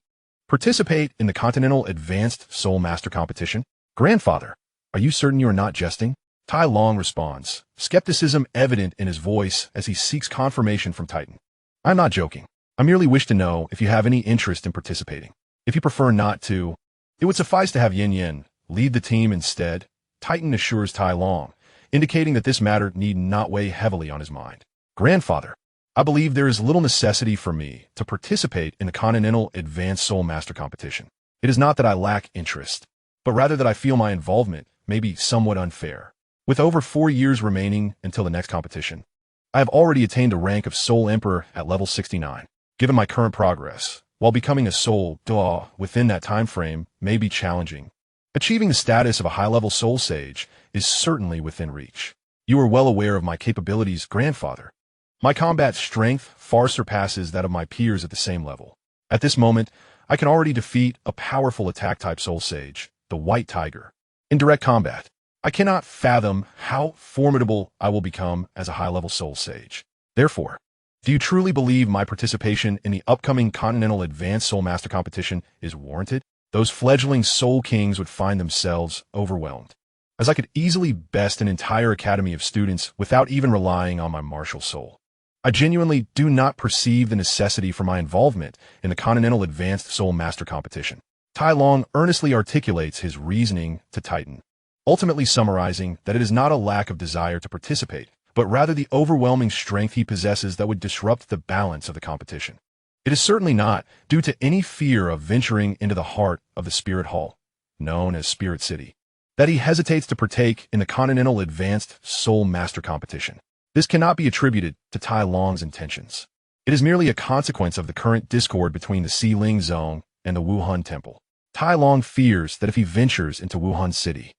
Participate in the Continental Advanced Soul Master Competition? Grandfather, are you certain you are not jesting? Tai Long responds, skepticism evident in his voice as he seeks confirmation from Titan. I'm not joking. I merely wish to know if you have any interest in participating. If you prefer not to, it would suffice to have Yin Yin lead the team instead, Titan assures Tai Long, indicating that this matter need not weigh heavily on his mind. Grandfather, I believe there is little necessity for me to participate in the Continental Advanced Soul Master Competition. It is not that I lack interest, but rather that I feel my involvement may be somewhat unfair. With over 4 years remaining until the next competition, I have already attained a rank of Soul Emperor at level 69. Given my current progress, while becoming a Soul Daw within that time frame may be challenging, achieving the status of a high-level Soul Sage is certainly within reach. You are well aware of my capabilities, grandfather. My combat strength far surpasses that of my peers at the same level. At this moment, I can already defeat a powerful attack-type Soul Sage, the White Tiger, in direct combat. I cannot fathom how formidable I will become as a high-level Soul Sage. Therefore, do you truly believe my participation in the upcoming Continental Advanced Soul Master Competition is warranted? Those fledgling Soul Kings would find themselves overwhelmed, as I could easily best an entire academy of students without even relying on my martial soul. I genuinely do not perceive the necessity for my involvement in the Continental Advanced Soul Master Competition. Tai Long earnestly articulates his reasoning to Titan, ultimately summarizing that it is not a lack of desire to participate, but rather the overwhelming strength he possesses that would disrupt the balance of the competition. It is certainly not due to any fear of venturing into the heart of the Spirit Hall, known as Spirit City, that he hesitates to partake in the Continental Advanced Soul Master Competition. This cannot be attributed to Tai Long's intentions. It is merely a consequence of the current discord between the Xiling Zone and the Wuhan Temple. Tai Long fears that if he ventures into Wuhan City,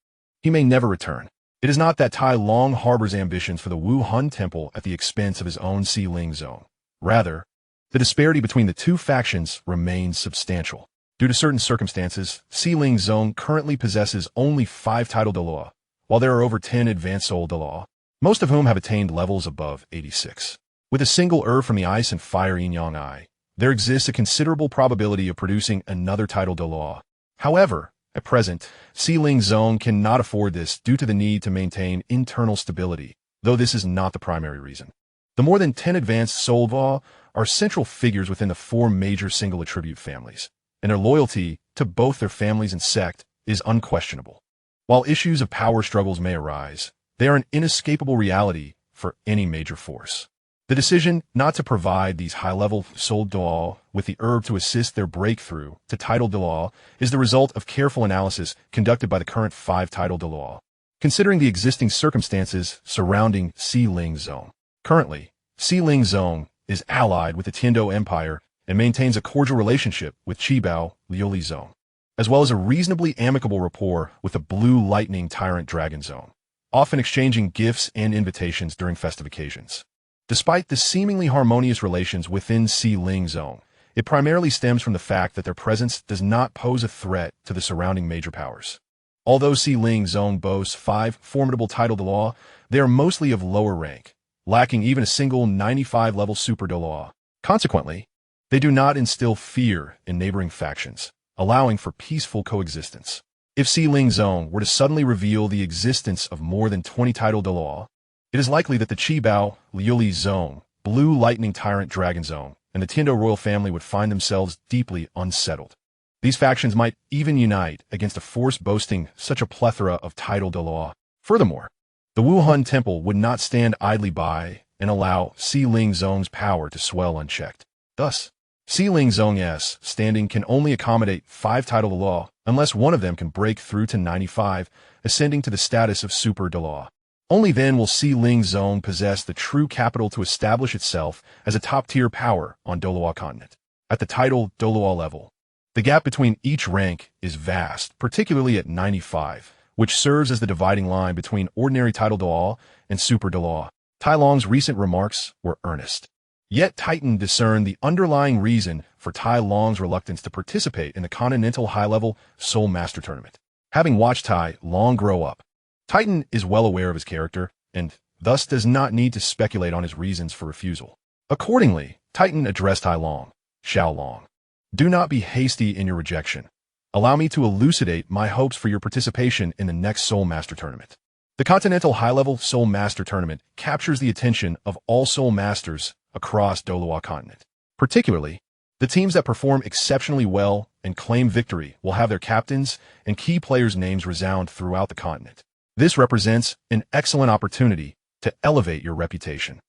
he may never return. It is not that Tai Long harbors ambitions for the Wuhan Temple at the expense of his own Xiling Zone. Rather, the disparity between the two factions remains substantial. Due to certain circumstances, Xiling Zone currently possesses only 5 title Dalu, while there are over 10 advanced Soul Dalu, most of whom have attained levels above 86. With a single from the Ice and Fire Yin-Yang Eye, there exists a considerable probability of producing another title Dalu. However, at present, Xiling Zone cannot afford this due to the need to maintain internal stability, though this is not the primary reason. The more than 10 advanced Soul Dalu are central figures within the 4 major single attribute families, and their loyalty to both their families and sect is unquestionable. While issues of power struggles may arise, they are an inescapable reality for any major force. The decision not to provide these high-level Soul Dalu with the herb to assist their breakthrough to title Dalu is the result of careful analysis conducted by the current 5 title Dalu, considering the existing circumstances surrounding Xiling Zone. Currently, Xiling Zone is allied with the Tiando Empire and maintains a cordial relationship with Qibao Liuli Zone, as well as a reasonably amicable rapport with the Blue Lightning Tyrant Dragon Zone, often exchanging gifts and invitations during festive occasions. Despite the seemingly harmonious relations within Xiling Zone, it primarily stems from the fact that their presence does not pose a threat to the surrounding major powers. Although Xiling Zone boasts 5 formidable title Dalu, they are mostly of lower rank, lacking even a single 95-level Super Dalu. Consequently, they do not instill fear in neighboring factions, allowing for peaceful coexistence. If Xiling Zone were to suddenly reveal the existence of more than 20 title Dalu, it is likely that the Qibao Liuli Zone, Blue Lightning Tyrant Dragon Zone, and the Tiando royal family would find themselves deeply unsettled. These factions might even unite against a force boasting such a plethora of title Dalu. Furthermore, the Wuhan Temple would not stand idly by and allow Xiling Zone's power to swell unchecked. Thus, Xiling Zone's standing can only accommodate 5 title Dalu unless one of them can break through to 95, ascending to the status of Super Dalu. Only then will Xiling Zone possess the true capital to establish itself as a top-tier power on Douluo continent. At the title Douluo level, the gap between each rank is vast, particularly at 95, which serves as the dividing line between ordinary title Dalu and Super Dalu. Tai Long's recent remarks were earnest. Yet Titan discerned the underlying reason for Tai Long's reluctance to participate in the Continental High-Level Soul Master Tournament. Having watched Tai Long grow up, Titan is well aware of his character, and thus does not need to speculate on his reasons for refusal. Accordingly, Titan addressed Tai Long. Xiao Long, do not be hasty in your rejection. Allow me to elucidate my hopes for your participation in the next Soul Master Tournament. The Continental High-Level Soul Master Tournament captures the attention of all Soul Masters across Douluo continent. Particularly, the teams that perform exceptionally well and claim victory will have their captains and key players' names resound throughout the continent. This represents an excellent opportunity to elevate your reputation.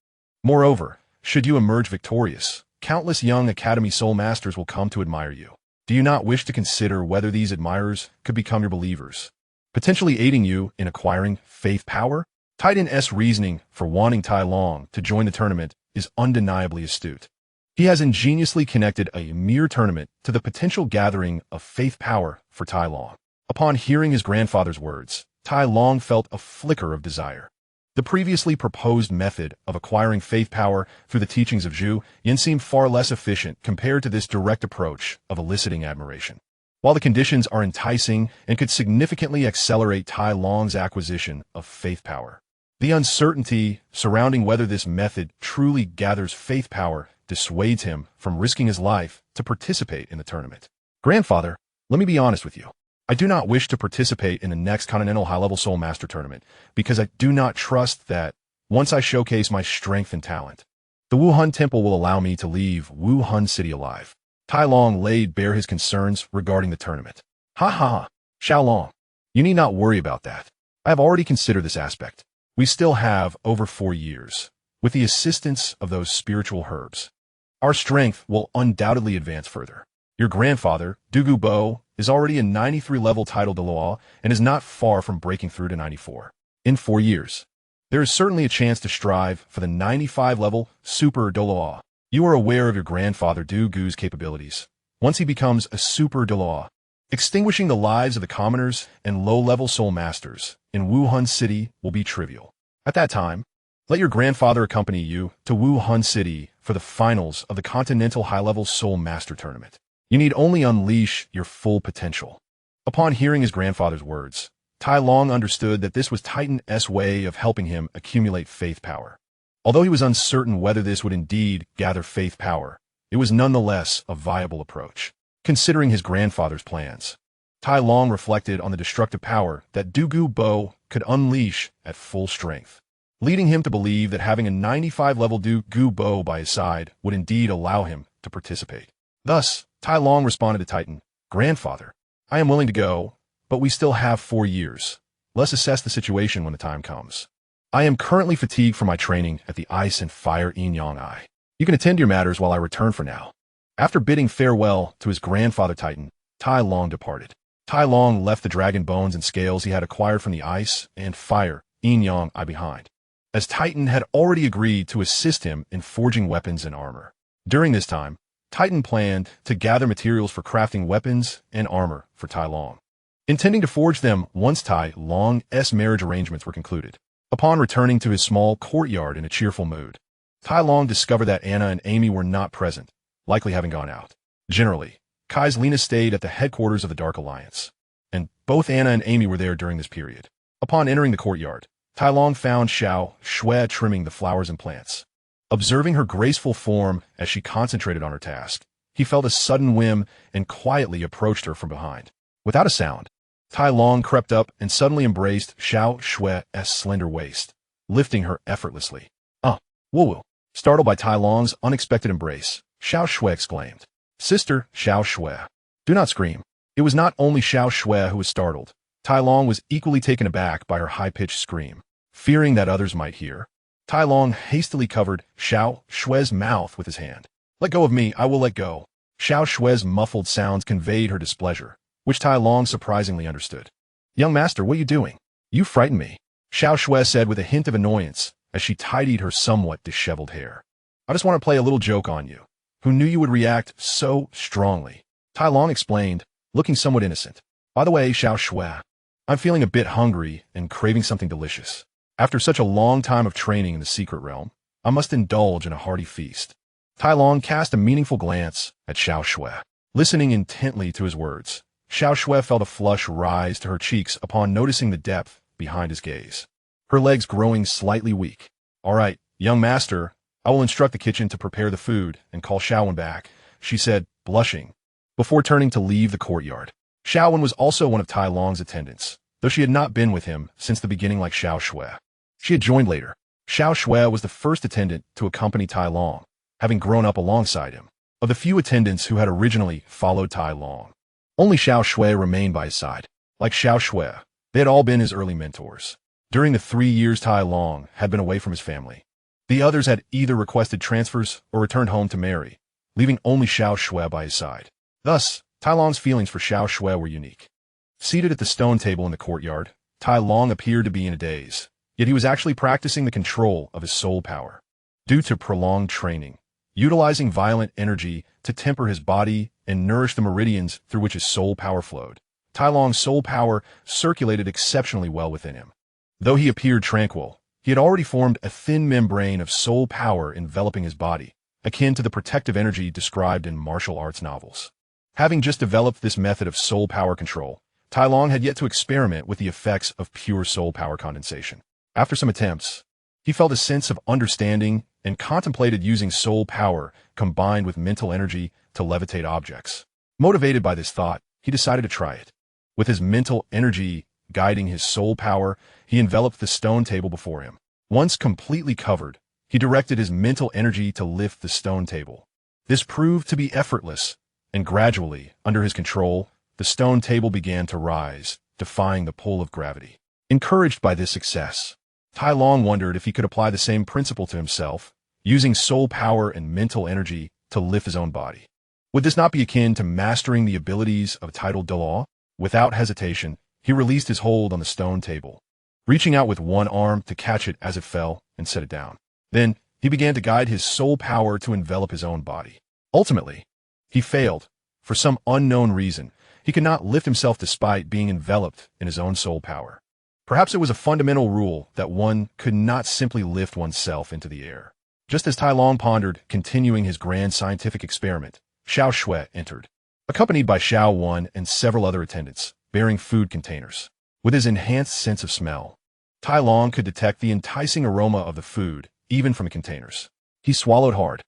Moreover, should you emerge victorious, countless young Academy Soul Masters will come to admire you. Do you not wish to consider whether these admirers could become your believers, potentially aiding you in acquiring faith power? TitanIs' reasoning for wanting Tai Long to join the tournament is undeniably astute. He has ingeniously connected a mere tournament to the potential gathering of faith power for Tai Long. Upon hearing his grandfather's words, Tai Long felt a flicker of desire. The previously proposed method of acquiring faith power through the teachings of Zhu Yin seemed far less efficient compared to this direct approach of eliciting admiration. While the conditions are enticing and could significantly accelerate Tai Long's acquisition of faith power, the uncertainty surrounding whether this method truly gathers faith power dissuades him from risking his life to participate in the tournament. Grandfather, let me be honest with you. I do not wish to participate in the next Continental High-Level Soul Master Tournament because I do not trust that, once I showcase my strength and talent, the Wuhan Temple will allow me to leave Wuhan City alive. Tai Long laid bare his concerns regarding the tournament. Ha ha ha, Xiao Long. You need not worry about that. I have already considered this aspect. We still have over 4 years. With the assistance of those spiritual herbs, our strength will undoubtedly advance further. Your grandfather, Douluo Bo, is already a 93-level title Dalu and is not far from breaking through to 94. In 4 years, there is certainly a chance to strive for the 95-level Super Dalu. You are aware of your grandfather Douluo's capabilities. Once he becomes a Super Dalu, extinguishing the lives of the commoners and low-level soul masters in Wuhan City will be trivial. At that time, let your grandfather accompany you to Wuhan City for the finals of the Continental High-Level Soul Master Tournament. You need only unleash your full potential. Upon hearing his grandfather's words, Tai Long understood that this was TitanIs' way of helping him accumulate faith power. Although he was uncertain whether this would indeed gather faith power, it was nonetheless a viable approach. Considering his grandfather's plans, Tai Long reflected on the destructive power that Douluo Bo could unleash at full strength, leading him to believe that having a 95-level Douluo Bo by his side would indeed allow him to participate. Thus, Tai Long responded to Titan, "Grandfather, I am willing to go, but we still have 4 years. Let's assess the situation when the time comes. I am currently fatigued from my training at the Ice and Fire Yin-Yang Eye. You can attend to your matters while I return for now." After bidding farewell to his grandfather Titan, Tai Long departed. Tai Long left the dragon bones and scales he had acquired from the Ice and Fire Yin-Yang Eye behind, as Titan had already agreed to assist him in forging weapons and armor. During this time, Titan planned to gather materials for crafting weapons and armor for Tai Long, intending to forge them once Tai Long's marriage arrangements were concluded. Upon returning to his small courtyard in a cheerful mood, Tai Long discovered that Anna and Amy were not present, likely having gone out. Generally, Kai's Lena stayed at the headquarters of the Dark Alliance, and both Anna and Amy were there during this period. Upon entering the courtyard, Tai Long found Xiao Shui trimming the flowers and plants. Observing her graceful form as she concentrated on her task, he felt a sudden whim and quietly approached her from behind. Without a sound, Tai Long crept up and suddenly embraced Xiao Shui's slender waist, lifting her effortlessly. Woo-woo. Startled by Tai Long's unexpected embrace, Xiao Shui exclaimed, "Sister Xiao Shui, do not scream." It was not only Xiao Shui who was startled. Tai Long was equally taken aback by her high-pitched scream. Fearing that others might hear, Tai Long hastily covered Xiao Shui's mouth with his hand. "Let go of me, I will let go." Xiao Shui's muffled sounds conveyed her displeasure, which Tai Long surprisingly understood. "Young master, what are you doing? You frighten me," Xiao Shui said with a hint of annoyance as she tidied her somewhat disheveled hair. "I just want to play a little joke on you. Who knew you would react so strongly?" Tai Long explained, looking somewhat innocent. "By the way, Xiao Shui, I'm feeling a bit hungry and craving something delicious. After such a long time of training in the secret realm, I must indulge in a hearty feast." Tai Long cast a meaningful glance at Xiao Shui. Listening intently to his words, Xiao Shui felt a flush rise to her cheeks upon noticing the depth behind his gaze, her legs growing slightly weak. "All right, young master, I will instruct the kitchen to prepare the food and call Xiaowen back," she said, blushing, before turning to leave the courtyard. Xiaowen was also one of Tai Long's attendants, though she had not been with him since the beginning like Xiao Shui. She had joined later. Xiao Shui was the first attendant to accompany Tai Long, having grown up alongside him. Of the few attendants who had originally followed Tai Long, only Xiao Shui remained by his side. Like Xiao Shui, they had all been his early mentors. During the 3 years Tai Long had been away from his family, the others had either requested transfers or returned home to marry, leaving only Xiao Shui by his side. Thus, Tai Long's feelings for Xiao Shui were unique. Seated at the stone table in the courtyard, Tai Long appeared to be in a daze, yet he was actually practicing the control of his soul power. Due to prolonged training, utilizing violent energy to temper his body and nourish the meridians through which his soul power flowed. Tai Long's soul power circulated exceptionally well within him. Though he appeared tranquil, he had already formed a thin membrane of soul power enveloping his body, akin to the protective energy described in martial arts novels. Having just developed this method of soul power control, Tai Long had yet to experiment with the effects of pure soul power condensation. After some attempts, he felt a sense of understanding and contemplated using soul power combined with mental energy to levitate objects. Motivated by this thought, he decided to try it. With his mental energy guiding his soul power, he enveloped the stone table before him. Once completely covered, he directed his mental energy to lift the stone table. This proved to be effortless, and gradually, under his control, the stone table began to rise, defying the pull of gravity. Encouraged by this success, Tai Long wondered if he could apply the same principle to himself, using soul power and mental energy to lift his own body. Would this not be akin to mastering the abilities of a titled Douluo? Without hesitation, he released his hold on the stone table, reaching out with one arm to catch it as it fell and set it down. Then, he began to guide his soul power to envelop his own body. Ultimately, he failed. For some unknown reason, he could not lift himself despite being enveloped in his own soul power. Perhaps it was a fundamental rule that one could not simply lift oneself into the air. Just as Tai Long pondered, continuing his grand scientific experiment, Xiao Shui entered, accompanied by Xiao Wan and several other attendants, bearing food containers. With his enhanced sense of smell, Tai Long could detect the enticing aroma of the food, even from the containers. He swallowed hard,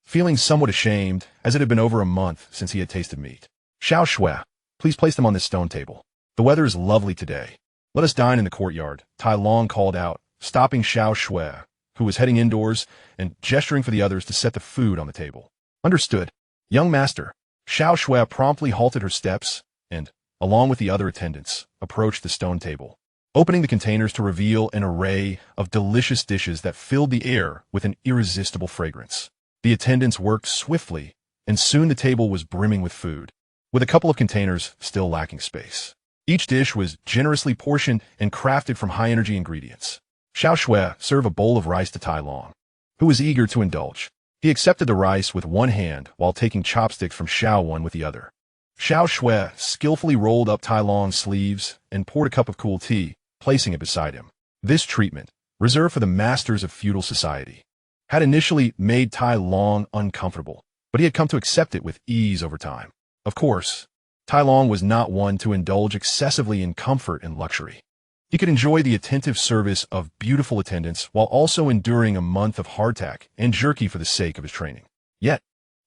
feeling somewhat ashamed, as it had been over a month since he had tasted meat. Xiao Shui, please place them on this stone table. The weather is lovely today. Let us dine in the courtyard, Tai Long called out, stopping Xiao Shui, who was heading indoors, and gesturing for the others to set the food on the table. Understood. Young master. Xiao Shui promptly halted her steps, and, along with the other attendants, approached the stone table, opening the containers to reveal an array of delicious dishes that filled the air with an irresistible fragrance. The attendants worked swiftly, and soon the table was brimming with food, with a couple of containers still lacking space. Each dish was generously portioned and crafted from high-energy ingredients. Xiao Shui served a bowl of rice to Tai Long, who was eager to indulge. He accepted the rice with one hand while taking chopsticks from Xiao Wan with the other. Xiao Shui skillfully rolled up Tai Long's sleeves and poured a cup of cool tea, placing it beside him. This treatment, reserved for the masters of feudal society, had initially made Tai Long uncomfortable, but he had come to accept it with ease over time. Of course, Tai Long was not one to indulge excessively in comfort and luxury. He could enjoy the attentive service of beautiful attendants while also enduring a month of hardtack and jerky for the sake of his training. Yet,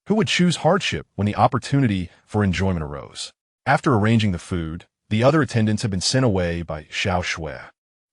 who would choose hardship when the opportunity for enjoyment arose? After arranging the food, the other attendants had been sent away by Xiao Shui,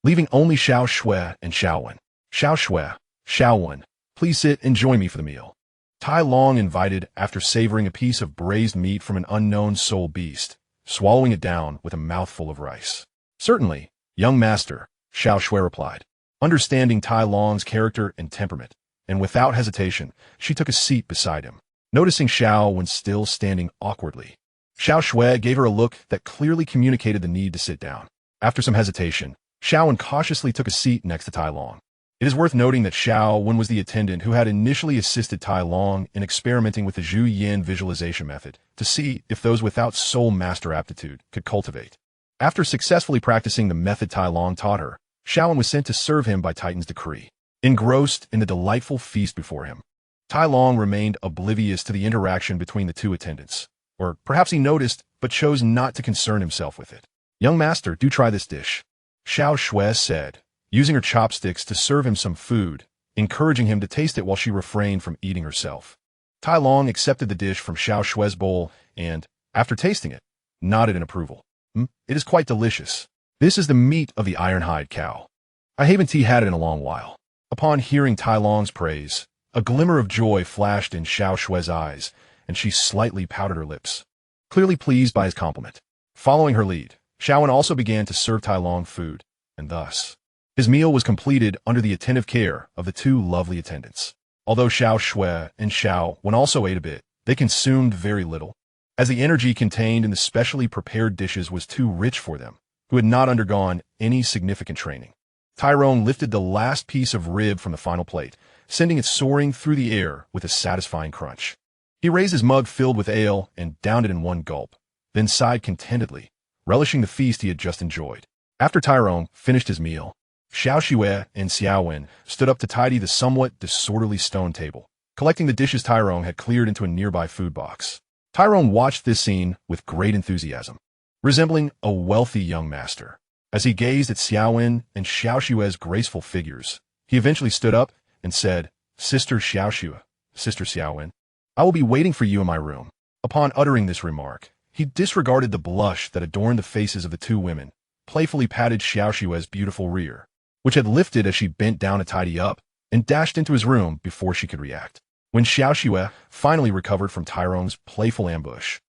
leaving only Xiao Shui and Xiao Wan. Xiao Shui, Xiao Wan, please sit and join me for the meal. Tai Long invited after savoring a piece of braised meat from an unknown soul beast, swallowing it down with a mouthful of rice. Certainly, young master, Xiao Shui replied, understanding Tai Long's character and temperament, and without hesitation, she took a seat beside him. Noticing Xiao Wan still standing awkwardly, Xiao Shui gave her a look that clearly communicated the need to sit down. After some hesitation, Xiao Wan cautiously took a seat next to Tai Long. It is worth noting that Xiao Wan was the attendant who had initially assisted Tai Long in experimenting with the Zhu Yin visualization method to see if those without soul master aptitude could cultivate. After successfully practicing the method Tai Long taught her, Xiao Wan was sent to serve him by Titan's decree. Engrossed in the delightful feast before him, Tai Long remained oblivious to the interaction between the two attendants. Or perhaps he noticed, but chose not to concern himself with it. Young master, do try this dish, Xiao Shui said, using her chopsticks to serve him some food, encouraging him to taste it while she refrained from eating herself. Tai Long accepted the dish from Xiao Shui's bowl and, after tasting it, nodded in approval. It is quite delicious. This is the meat of the iron-hide cow. I haven't had it in a long while. Upon hearing Tai Long's praise, a glimmer of joy flashed in Xiao Shui's eyes, and she slightly pouted her lips, clearly pleased by his compliment. Following her lead, Xiao Wan also began to serve Tai Long food, and thus, his meal was completed under the attentive care of the two lovely attendants. Although Xiao Shui and Xiao Wan also ate a bit, they consumed very little, as the energy contained in the specially prepared dishes was too rich for them, who had not undergone any significant training. Tyrone lifted the last piece of rib from the final plate, sending it soaring through the air with a satisfying crunch. He raised his mug filled with ale and downed it in one gulp, then sighed contentedly, relishing the feast he had just enjoyed. After Tyrone finished his meal, Xiao Xue and Xiao Wen stood up to tidy the somewhat disorderly stone table, collecting the dishes Tyrone had cleared into a nearby food box. Tyrone watched this scene with great enthusiasm, resembling a wealthy young master. As he gazed at Xiao Wen and Xiao Xue's graceful figures, he eventually stood up and said, "Sister Xiao Xue, Sister Xiao Wen, I will be waiting for you in my room." Upon uttering this remark, he disregarded the blush that adorned the faces of the two women, playfully patted Xiao Xue's beautiful rear, which had lifted as she bent down to tidy up, and dashed into his room before she could react. When Xiao Xue finally recovered from Tyrone's playful ambush,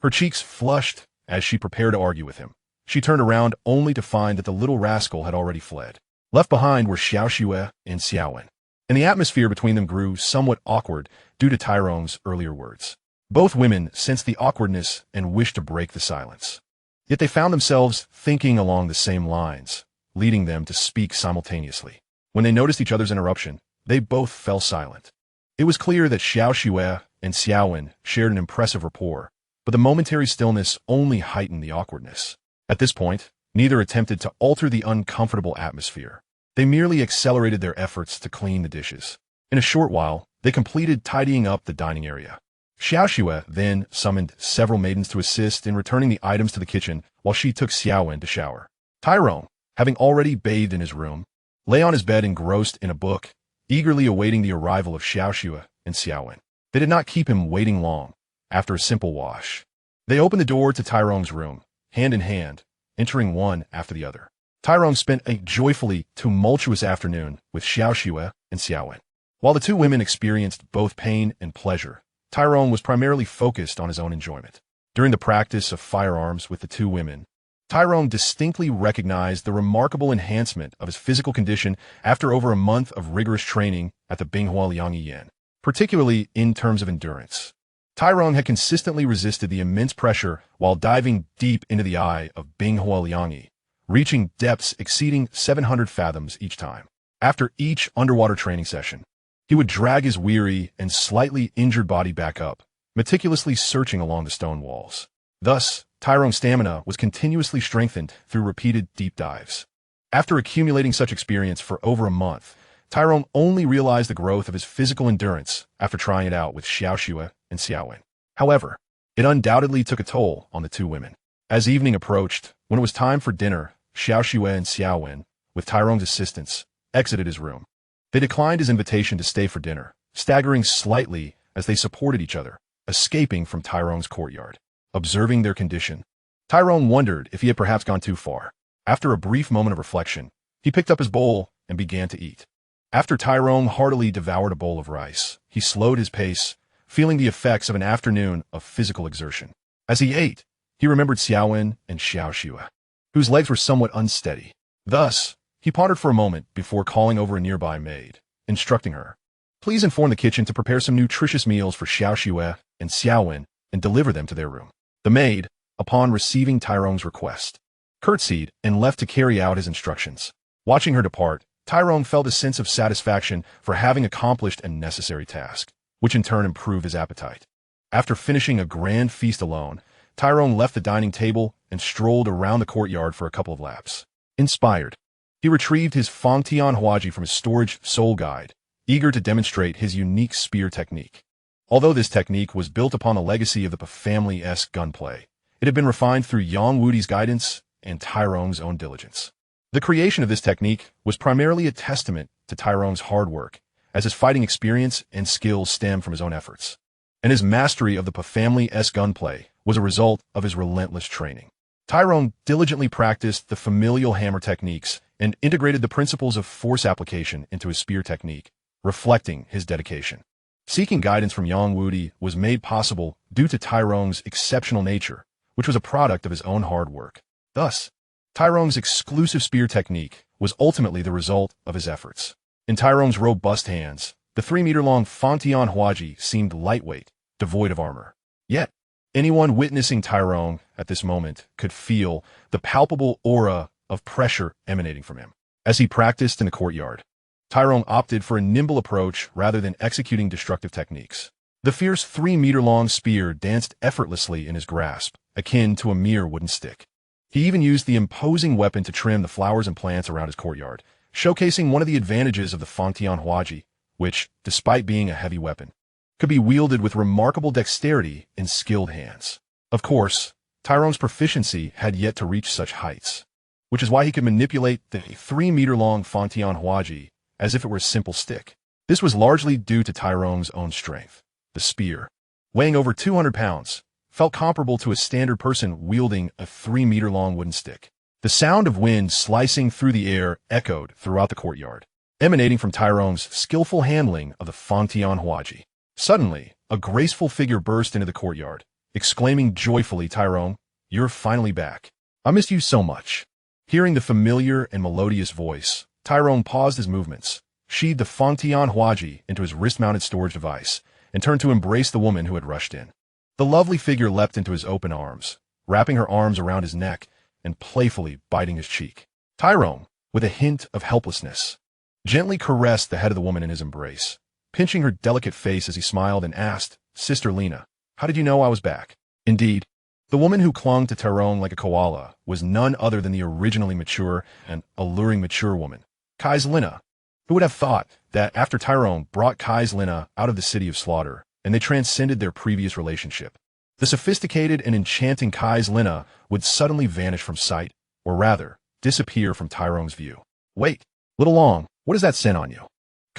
her cheeks flushed as she prepared to argue with him. She turned around only to find that the little rascal had already fled. Left behind were Xiao Xue and Xiao Wen, and the atmosphere between them grew somewhat awkward due to Tyrone's earlier words. Both women sensed the awkwardness and wished to break the silence. Yet they found themselves thinking along the same lines, leading them to speak simultaneously. When they noticed each other's interruption, they both fell silent. It was clear that Xiao Xue and Xiao Wen shared an impressive rapport, but the momentary stillness only heightened the awkwardness. At this point, neither attempted to alter the uncomfortable atmosphere. They merely accelerated their efforts to clean the dishes. In a short while, they completed tidying up the dining area. Xiao Xue then summoned several maidens to assist in returning the items to the kitchen while she took Xiao Wen to shower. Tyrone, having already bathed in his room, lay on his bed engrossed in a book, eagerly awaiting the arrival of Xiao Xue and Xiao Wen. They did not keep him waiting long. After a simple wash, they opened the door to Tyrone's room, hand in hand, entering one after the other. Tyrone spent a joyfully tumultuous afternoon with Xiao Xue and Xiao Wen. While the two women experienced both pain and pleasure, Tyrone was primarily focused on his own enjoyment. During the practice of firearms with the two women, Tyrone distinctly recognized the remarkable enhancement of his physical condition after over a month of rigorous training at the Binghua Liangyi, particularly in terms of endurance. Tyrone had consistently resisted the immense pressure while diving deep into the eye of Binghua Liangyi, reaching depths exceeding 700 fathoms each time. After each underwater training session, he would drag his weary and slightly injured body back up, meticulously searching along the stone walls. Thus, Tyrone's stamina was continuously strengthened through repeated deep dives. After accumulating such experience for over a month, Tyrone only realized the growth of his physical endurance after trying it out with Xiao Xue and Xiao Wen. However, it undoubtedly took a toll on the two women. As evening approached, when it was time for dinner, Xiao Xue and Xiao Wen, with Tyrone's assistance, exited his room. They declined his invitation to stay for dinner, staggering slightly as they supported each other, escaping from Tyrone's courtyard. Observing their condition, Tyrone wondered if he had perhaps gone too far. After a brief moment of reflection, he picked up his bowl and began to eat. After Tyrone heartily devoured a bowl of rice, he slowed his pace, feeling the effects of an afternoon of physical exertion. As he ate, he remembered Xiao Wen and Xiao Xue, whose legs were somewhat unsteady. Thus, he pondered for a moment before calling over a nearby maid, instructing her, "Please inform the kitchen to prepare some nutritious meals for Xiao Xue and Xiao Wen and deliver them to their room." The maid, upon receiving Tyrone's request, curtsied and left to carry out his instructions. Watching her depart, Tyrone felt a sense of satisfaction for having accomplished a necessary task, which in turn improved his appetite. After finishing a grand feast alone, Tyrone left the dining table and strolled around the courtyard for a couple of laps. Inspired, he retrieved his Fangtian Huaji from his storage soul guide, eager to demonstrate his unique spear technique. Although this technique was built upon the legacy of the family-esque gunplay, it had been refined through Yang Wudi's guidance and Tyrone's own diligence. The creation of this technique was primarily a testament to Tyrone's hard work, as his fighting experience and skills stemmed from his own efforts, and his mastery of the family-esque gunplay was a result of his relentless training. Tyrone diligently practiced the familial hammer techniques and integrated the principles of force application into his spear technique, reflecting his dedication. Seeking guidance from Yang Wudi was made possible due to Tyrone's exceptional nature, which was a product of his own hard work. Thus, Tyrone's exclusive spear technique was ultimately the result of his efforts. In Tyrone's robust hands, the 3-meter-long Fangtian Huaji seemed lightweight, devoid of armor. Yet, anyone witnessing Tyrone at this moment could feel the palpable aura of pressure emanating from him. As he practiced in the courtyard, Tyrone opted for a nimble approach rather than executing destructive techniques. The fierce 3-meter-long spear danced effortlessly in his grasp, akin to a mere wooden stick. He even used the imposing weapon to trim the flowers and plants around his courtyard, showcasing one of the advantages of the Fangtianhuaji, which, despite being a heavy weapon, could be wielded with remarkable dexterity in skilled hands. Of course, Tyrone's proficiency had yet to reach such heights, which is why he could manipulate the 3-meter-long Fangtianhuaji as if it were a simple stick. This was largely due to Tyrone's own strength. The spear, weighing over 200 pounds, felt comparable to a standard person wielding a 3-meter-long wooden stick. The sound of wind slicing through the air echoed throughout the courtyard, emanating from Tyrone's skillful handling of the Fangtianhuaji. Suddenly, a graceful figure burst into the courtyard, exclaiming joyfully, "Tyrone, you're finally back. I missed you so much." Hearing the familiar and melodious voice, Tyrone paused his movements, sheathed the Fangtianhuaji into his wrist-mounted storage device, and turned to embrace the woman who had rushed in. The lovely figure leapt into his open arms, wrapping her arms around his neck and playfully biting his cheek. Tyrone, with a hint of helplessness, gently caressed the head of the woman in his embrace, pinching her delicate face as he smiled and asked, "Sister Lena, how did you know I was back?" Indeed, the woman who clung to Tyrone like a koala was none other than the originally mature and alluring mature woman, Lena. Who would have thought that after Tyrone brought Lena out of the city of slaughter, and they transcended their previous relationship, the sophisticated and enchanting Lena would suddenly vanish from sight, or rather, disappear from Tyrone's view. "Wait, little long, what is that scent on you?"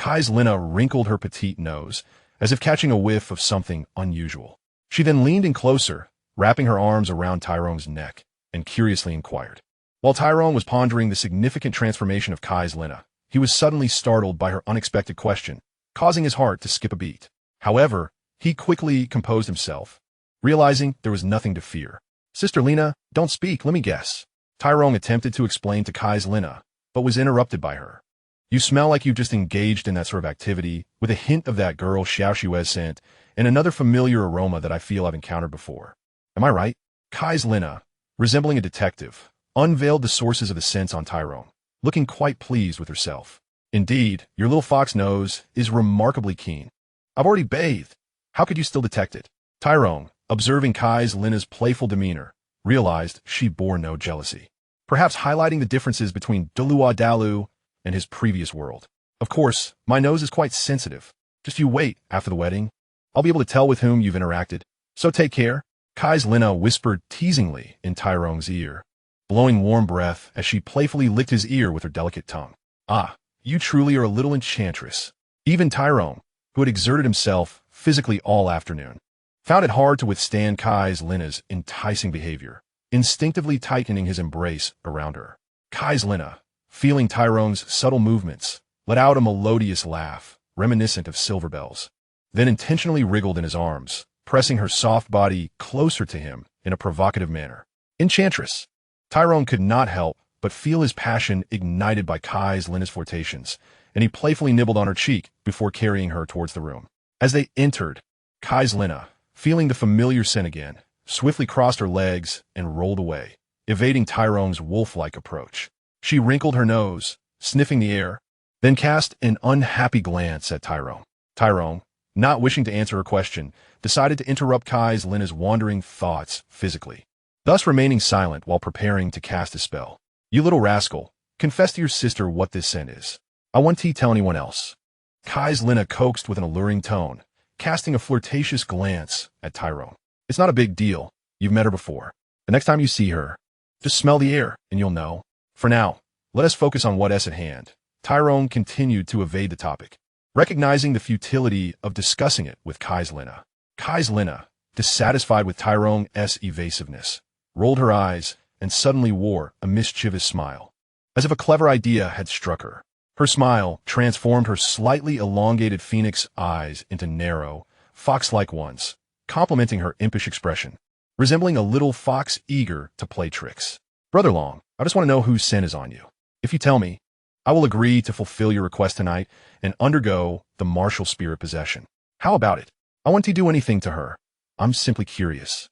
Lena wrinkled her petite nose, as if catching a whiff of something unusual. She then leaned in closer, wrapping her arms around Tyrone's neck, and curiously inquired. While Tyrone was pondering the significant transformation of Lena, he was suddenly startled by her unexpected question, causing his heart to skip a beat. However, he quickly composed himself, realizing there was nothing to fear. "Sister Lena, don't speak, let me guess." Tyrone attempted to explain to Lena, but was interrupted by her. "You smell like you've just engaged in that sort of activity, with a hint of that girl Xiaoshui's scent, and another familiar aroma that I feel I've encountered before. Am I right?" Lena, resembling a detective, unveiled the sources of the scents on Tyrone, looking quite pleased with herself. "Indeed, your little fox nose is remarkably keen. I've already bathed. How could you still detect it?" Tyrone, observing Lena's playful demeanor, realized she bore no jealousy, perhaps highlighting the differences between Dalu and his previous world. "Of course, my nose is quite sensitive. Just you wait, after the wedding. I'll be able to tell with whom you've interacted. So take care." Lena whispered teasingly in Tyrone's ear, blowing warm breath as she playfully licked his ear with her delicate tongue. "Ah, you truly are a little enchantress." Even Tyrone, who had exerted himself physically all afternoon, found it hard to withstand Lena's enticing behavior, instinctively tightening his embrace around her. Lena, feeling Tyrone's subtle movements, let out a melodious laugh, reminiscent of silver bells, then intentionally wriggled in his arms, pressing her soft body closer to him in a provocative manner. "Enchantress!" Tyrone could not help but feel his passion ignited by Lena's flirtations, and he playfully nibbled on her cheek before carrying her towards the room. As they entered, Lena, feeling the familiar scent again, swiftly crossed her legs and rolled away, evading Tyrone's wolf-like approach. She wrinkled her nose, sniffing the air, then cast an unhappy glance at Tyrone. Tyrone, not wishing to answer her question, decided to interrupt Lena's wandering thoughts physically, thus remaining silent while preparing to cast a spell. "You little rascal, confess to your sister what this scent is. I won't tell anyone else." Lena coaxed with an alluring tone, casting a flirtatious glance at Tyrone. "It's not a big deal. You've met her before. The next time you see her, just smell the air and you'll know. For now, let us focus on what's at hand." Tyrone continued to evade the topic, recognizing the futility of discussing it with Lena. Lena, dissatisfied with Tyrone's evasiveness, rolled her eyes and suddenly wore a mischievous smile, as if a clever idea had struck her. Her smile transformed her slightly elongated phoenix eyes into narrow, fox-like ones, complementing her impish expression, resembling a little fox eager to play tricks. "Brother Long, I just want to know whose scent is on you. If you tell me, I will agree to fulfill your request tonight and undergo the martial spirit possession. How about it? I won't do anything to her. I'm simply curious."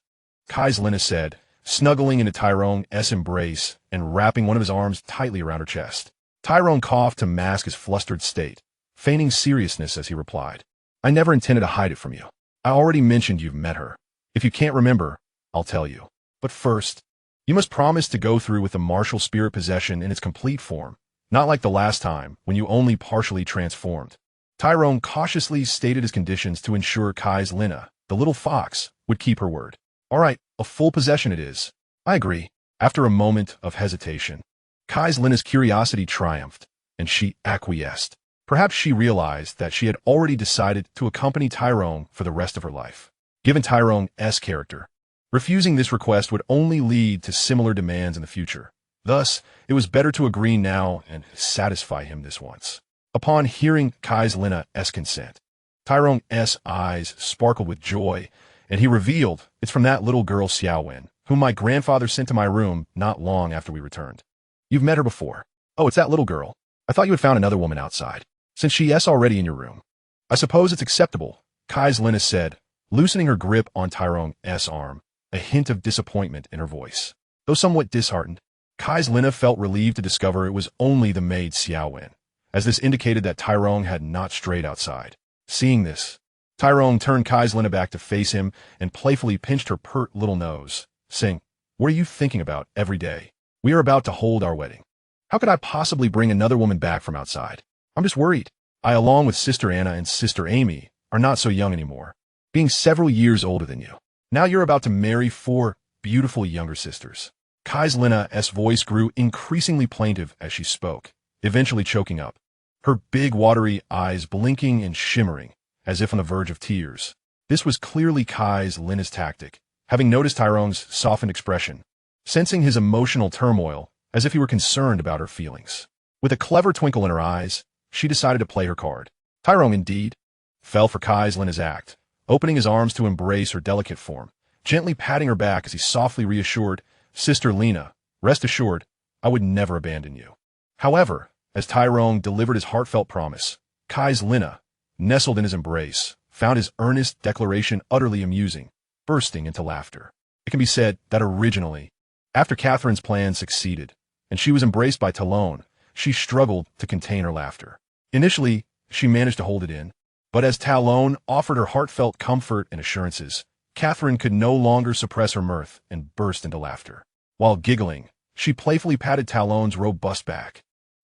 Lena said, snuggling into Tyrone's embrace and wrapping one of his arms tightly around her chest. Tyrone coughed to mask his flustered state, feigning seriousness as he replied, I never intended to hide it from you. I already mentioned you've met her. If you can't remember, I'll tell you. But first, you must promise to go through with the martial spirit possession in its complete form, not like the last time when you only partially transformed. Tyrone cautiously stated his conditions to ensure Kai's Lina, the little fox, would keep her word. All right, a full possession it is. I agree. After a moment of hesitation, Kai's Lina's curiosity triumphed, and she acquiesced. Perhaps she realized that she had already decided to accompany Tyrone for the rest of her life. Given Tyrone's character, refusing this request would only lead to similar demands in the future. Thus, it was better to agree now and satisfy him this once. Upon hearing Kai's Lina's consent, Tyrone's eyes sparkled with joy, and he revealed, it's from that little girl Xiaowen, whom my grandfather sent to my room not long after we returned. You've met her before. Oh, it's that little girl. I thought you had found another woman outside, since she's already in your room. I suppose it's acceptable, Kai's Lina said, loosening her grip on Tyrone's arm, a hint of disappointment in her voice. Though somewhat disheartened, Kai's Lina felt relieved to discover it was only the maid Xiaowen, as this indicated that Tyrone had not strayed outside. Seeing this, Tyrone turned Kai's Lina back to face him and playfully pinched her pert little nose, saying, What are you thinking about every day? We are about to hold our wedding. How could I possibly bring another woman back from outside? I'm just worried. I, along with Sister Anna and Sister Amy, are not so young anymore, being several years older than you. Now you're about to marry 4 beautiful younger sisters. Kai's Lina's voice grew increasingly plaintive as she spoke, eventually choking up, her big watery eyes blinking and shimmering, as if on the verge of tears. This was clearly Kai's Lina's tactic, having noticed Tyrone's softened expression, sensing his emotional turmoil as if he were concerned about her feelings. With a clever twinkle in her eyes, she decided to play her card. Tyrone, indeed, fell for Kai's Lina's act, opening his arms to embrace her delicate form, gently patting her back as he softly reassured, Sister Lina, rest assured, I would never abandon you. However, as Tyrone delivered his heartfelt promise, Kai's Lina, nestled in his embrace, found his earnest declaration utterly amusing, bursting into laughter. It can be said that originally, after Catherine's plan succeeded, and she was embraced by Talon, she struggled to contain her laughter. Initially, she managed to hold it in, but as Talon offered her heartfelt comfort and assurances, Catherine could no longer suppress her mirth and burst into laughter. While giggling, she playfully patted Talon's robust back,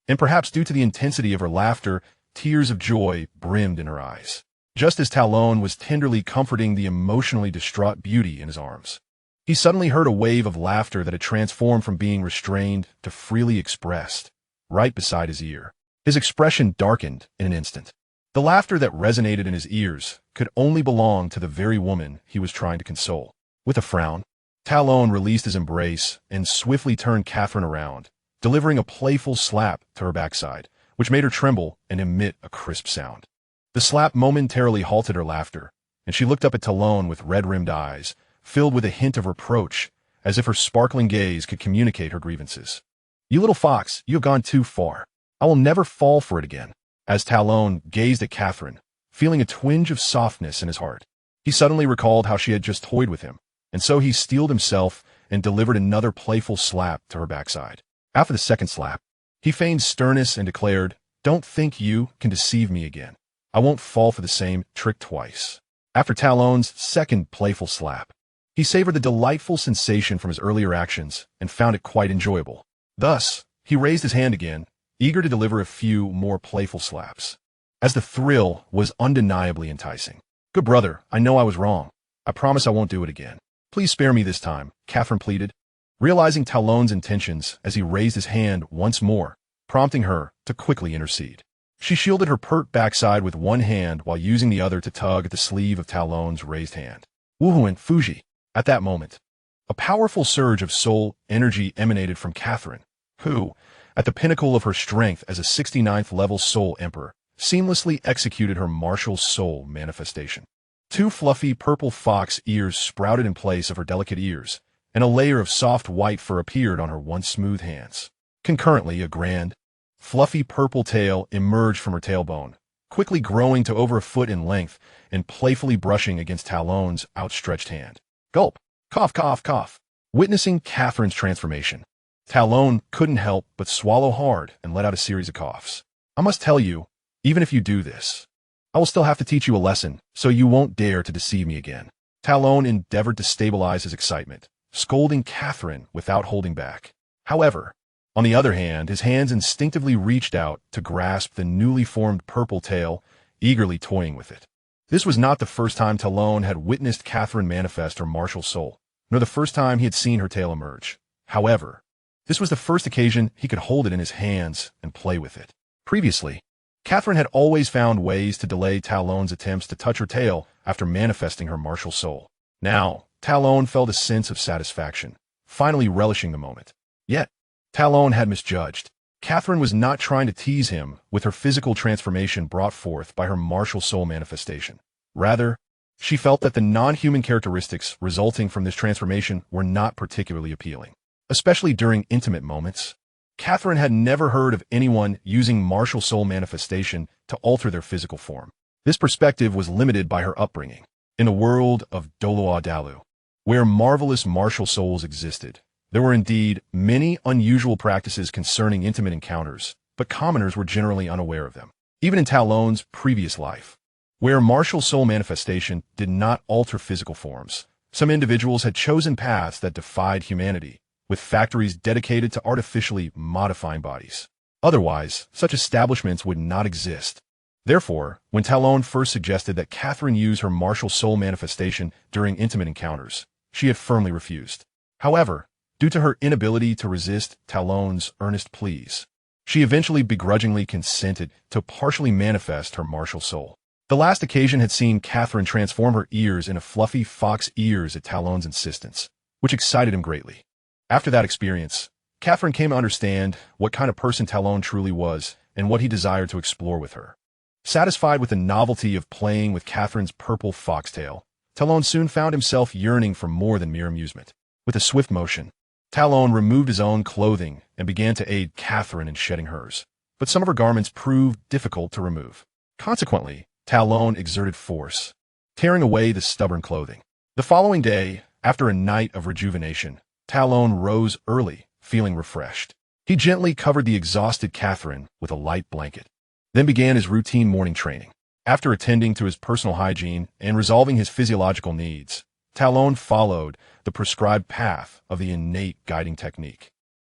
and perhaps due to the intensity of her laughter, tears of joy brimmed in her eyes, just as Talon was tenderly comforting the emotionally distraught beauty in his arms. He suddenly heard a wave of laughter that had transformed from being restrained to freely expressed, right beside his ear. His expression darkened in an instant. The laughter that resonated in his ears could only belong to the very woman he was trying to console. With a frown, Talon released his embrace and swiftly turned Catherine around, delivering a playful slap to her backside, which made her tremble and emit a crisp sound. The slap momentarily halted her laughter, and she looked up at Talon with red-rimmed eyes, filled with a hint of reproach, as if her sparkling gaze could communicate her grievances. You little fox, you have gone too far. I will never fall for it again. As Talon gazed at Catherine, feeling a twinge of softness in his heart, he suddenly recalled how she had just toyed with him, and so he steeled himself and delivered another playful slap to her backside. After the second slap, he feigned sternness and declared, Don't think you can deceive me again. I won't fall for the same trick twice. After Talon's second playful slap, he savored the delightful sensation from his earlier actions and found it quite enjoyable. Thus, he raised his hand again, eager to deliver a few more playful slaps, as the thrill was undeniably enticing. Good brother, I know I was wrong. I promise I won't do it again. Please spare me this time, Catherine pleaded, realizing Talon's intentions as he raised his hand once more, prompting her to quickly intercede. She shielded her pert backside with one hand while using the other to tug at the sleeve of Talon's raised hand. Woohoo Fuji. At that moment, a powerful surge of soul energy emanated from Catherine, who, at the pinnacle of her strength as a 69th level soul emperor, seamlessly executed her martial soul manifestation. 2 fluffy purple fox ears sprouted in place of her delicate ears, and a layer of soft white fur appeared on her once smooth hands. Concurrently, a grand, fluffy purple tail emerged from her tailbone, quickly growing to over a foot in length and playfully brushing against Talon's outstretched hand. Gulp! Cough, cough, cough. Witnessing Catherine's transformation, Talon couldn't help but swallow hard and let out a series of coughs. I must tell you, even if you do this, I will still have to teach you a lesson, so you won't dare to deceive me again. Talon endeavored to stabilize his excitement, scolding Catherine without holding back. However, on the other hand, his hands instinctively reached out to grasp the newly formed purple tail, eagerly toying with it. This was not the first time Talon had witnessed Catherine manifest her martial soul, nor the first time he had seen her tail emerge. However, this was the first occasion he could hold it in his hands and play with it. Previously, Catherine had always found ways to delay Talon's attempts to touch her tail after manifesting her martial soul. Now, Talon felt a sense of satisfaction, finally relishing the moment. Yet, Talon had misjudged. Catherine was not trying to tease him with her physical transformation brought forth by her martial soul manifestation. Rather, she felt that the non-human characteristics resulting from this transformation were not particularly appealing. Especially during intimate moments, Catherine had never heard of anyone using martial soul manifestation to alter their physical form. This perspective was limited by her upbringing. In the world of Dalu, where marvelous martial souls existed, there were indeed many unusual practices concerning intimate encounters, but commoners were generally unaware of them. Even in Talon's previous life, where martial soul manifestation did not alter physical forms, some individuals had chosen paths that defied humanity, with factories dedicated to artificially modifying bodies. Otherwise, such establishments would not exist. Therefore, when Talon first suggested that Catherine use her martial soul manifestation during intimate encounters, she had firmly refused. However, due to her inability to resist Talon's earnest pleas, she eventually begrudgingly consented to partially manifest her martial soul. The last occasion had seen Catherine transform her ears into fluffy fox ears at Talon's insistence, which excited him greatly. After that experience, Catherine came to understand what kind of person Talon truly was and what he desired to explore with her. Satisfied with the novelty of playing with Catherine's purple foxtail, Talon soon found himself yearning for more than mere amusement. With a swift motion, Talon removed his own clothing and began to aid Catherine in shedding hers, but some of her garments proved difficult to remove. Consequently, Talon exerted force, tearing away the stubborn clothing. The following day, after a night of rejuvenation, Talon rose early, feeling refreshed. He gently covered the exhausted Catherine with a light blanket, then began his routine morning training. After attending to his personal hygiene and resolving his physiological needs, Talon followed the prescribed path of the innate guiding technique,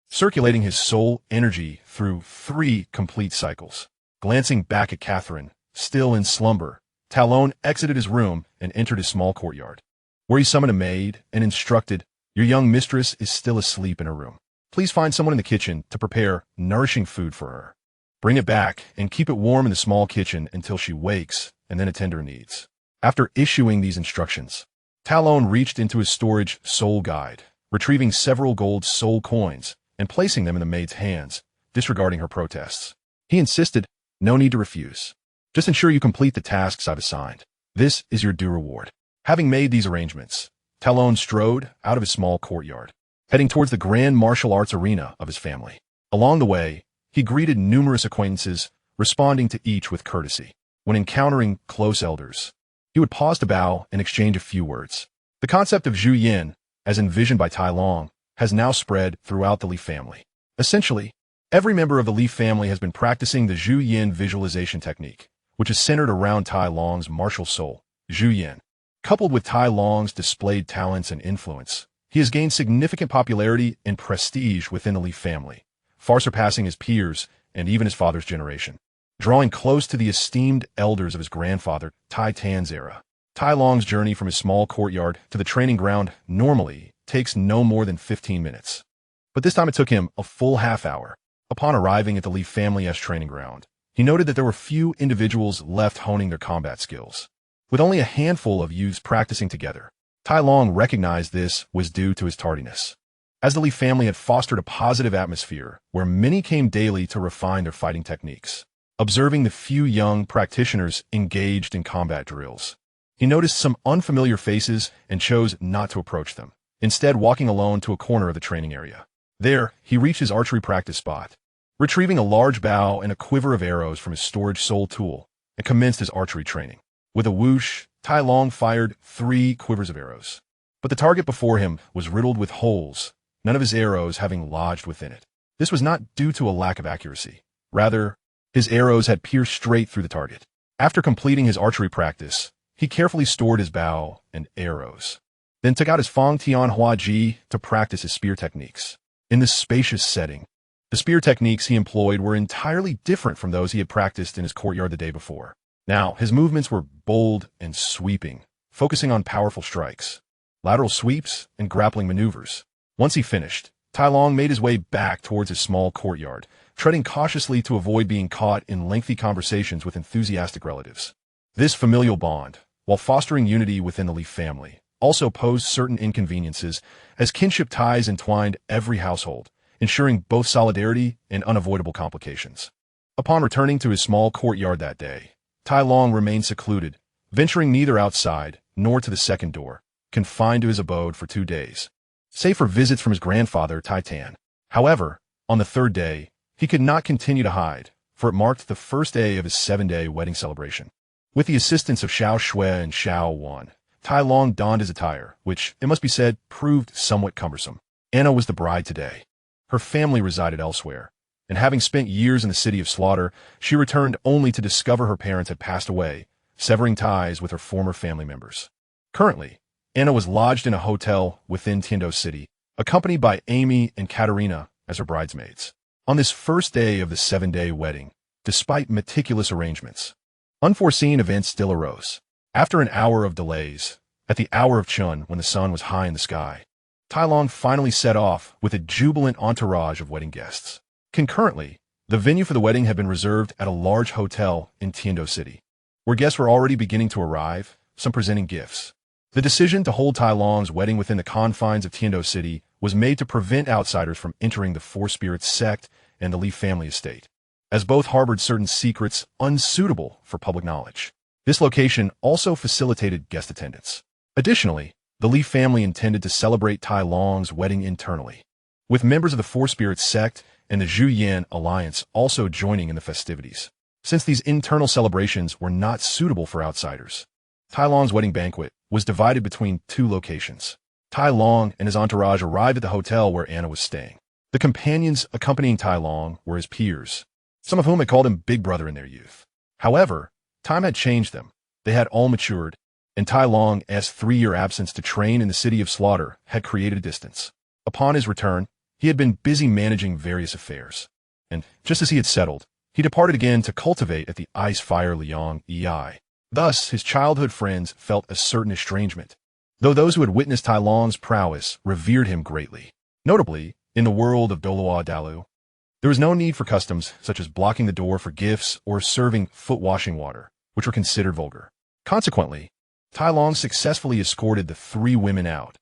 circulating his soul energy through 3 complete cycles. Glancing back at Catherine, still in slumber, Talon exited his room and entered his small courtyard, where he summoned a maid and instructed, "Your young mistress is still asleep in her room. Please find someone in the kitchen to prepare nourishing food for her. Bring it back and keep it warm in the small kitchen until she wakes, and then attend to her needs." After issuing these instructions, Talon reached into his storage soul guide, retrieving several gold soul coins and placing them in the maid's hands, disregarding her protests. He insisted, "No need to refuse. Just ensure you complete the tasks I've assigned. This is your due reward." Having made these arrangements, Talon strode out of his small courtyard, heading towards the grand martial arts arena of his family. Along the way, he greeted numerous acquaintances, responding to each with courtesy. When encountering close elders, he would pause to bow and exchange a few words. The concept of Zhu Yin, as envisioned by Tai Long, has now spread throughout the Li family. Essentially, every member of the Li family has been practicing the Zhu Yin visualization technique, which is centered around Tai Long's martial soul, Zhu Yin. Coupled with Tai Long's displayed talents and influence, he has gained significant popularity and prestige within the Li family, far surpassing his peers and even his father's generation. Drawing close to the esteemed elders of his grandfather, Tai Tan's era, Tai Long's journey from his small courtyard to the training ground normally takes no more than 15 minutes. But this time it took him a full half hour. Upon arriving at the Li family's training ground, he noted that there were few individuals left honing their combat skills. With only a handful of youths practicing together, Tai Long recognized this was due to his tardiness, as the Li family had fostered a positive atmosphere where many came daily to refine their fighting techniques. Observing the few young practitioners engaged in combat drills, he noticed some unfamiliar faces and chose not to approach them, instead walking alone to a corner of the training area. There, he reached his archery practice spot, retrieving a large bow and a quiver of arrows from his storage soul tool, and commenced his archery training. With a whoosh, Tai Long fired 3 quivers of arrows. But the target before him was riddled with holes, none of his arrows having lodged within it. This was not due to a lack of accuracy. Rather, his arrows had pierced straight through the target. After completing his archery practice, he carefully stored his bow and arrows, then took out his Fang Tian Hua Ji to practice his spear techniques. In this spacious setting, the spear techniques he employed were entirely different from those he had practiced in his courtyard the day before. Now, his movements were bold and sweeping, focusing on powerful strikes, lateral sweeps, and grappling maneuvers. Once he finished, Tai Long made his way back towards his small courtyard, treading cautiously to avoid being caught in lengthy conversations with enthusiastic relatives. This familial bond, while fostering unity within the Li family, also posed certain inconveniences as kinship ties entwined every household, ensuring both solidarity and unavoidable complications. Upon returning to his small courtyard that day, Tai Long remained secluded, venturing neither outside nor to the second door, confined to his abode for 2 days, save for visits from his grandfather, Tai Tan. However, on the third day, he could not continue to hide, for it marked the first day of his 7-day wedding celebration. With the assistance of Xiao Shui and Xiao Wan, Tai Long donned his attire, which, it must be said, proved somewhat cumbersome. Anna was the bride today. Her family resided elsewhere, and having spent years in the city of slaughter, she returned only to discover her parents had passed away, severing ties with her former family members. Currently, Anna was lodged in a hotel within Tiando City, accompanied by Amy and Katerina as her bridesmaids. On this first day of the 7-day wedding, despite meticulous arrangements, unforeseen events still arose. After an hour of delays, at the hour of Chun when the sun was high in the sky, Tai Long finally set off with a jubilant entourage of wedding guests. Concurrently, the venue for the wedding had been reserved at a large hotel in Tiando City, where guests were already beginning to arrive, some presenting gifts. The decision to hold Tai Long's wedding within the confines of Tiando City was made to prevent outsiders from entering the Four Spirits sect and the Li family estate, as both harbored certain secrets unsuitable for public knowledge. This location also facilitated guest attendance. Additionally, the Li family intended to celebrate Tai Long's wedding internally, with members of the Four Spirits sect and the Zhu Yan alliance also joining in the festivities. Since these internal celebrations were not suitable for outsiders, Tai Long's wedding banquet was divided between 2 locations. Tai Long and his entourage arrived at the hotel where Anna was staying. The companions accompanying Tai Long were his peers, some of whom had called him Big Brother in their youth. However, time had changed them. They had all matured, and Tai Long's 3-year absence to train in the city of slaughter had created a distance. Upon his return, he had been busy managing various affairs, and just as he had settled, he departed again to cultivate at the Ice Fire Liang Ei. Thus, his childhood friends felt a certain estrangement, though those who had witnessed Tai Long's prowess revered him greatly. Notably, in the world of Douluo Dalu, there was no need for customs such as blocking the door for gifts or serving foot-washing water, which were considered vulgar. Consequently, Tai Long successfully escorted the 3 women out,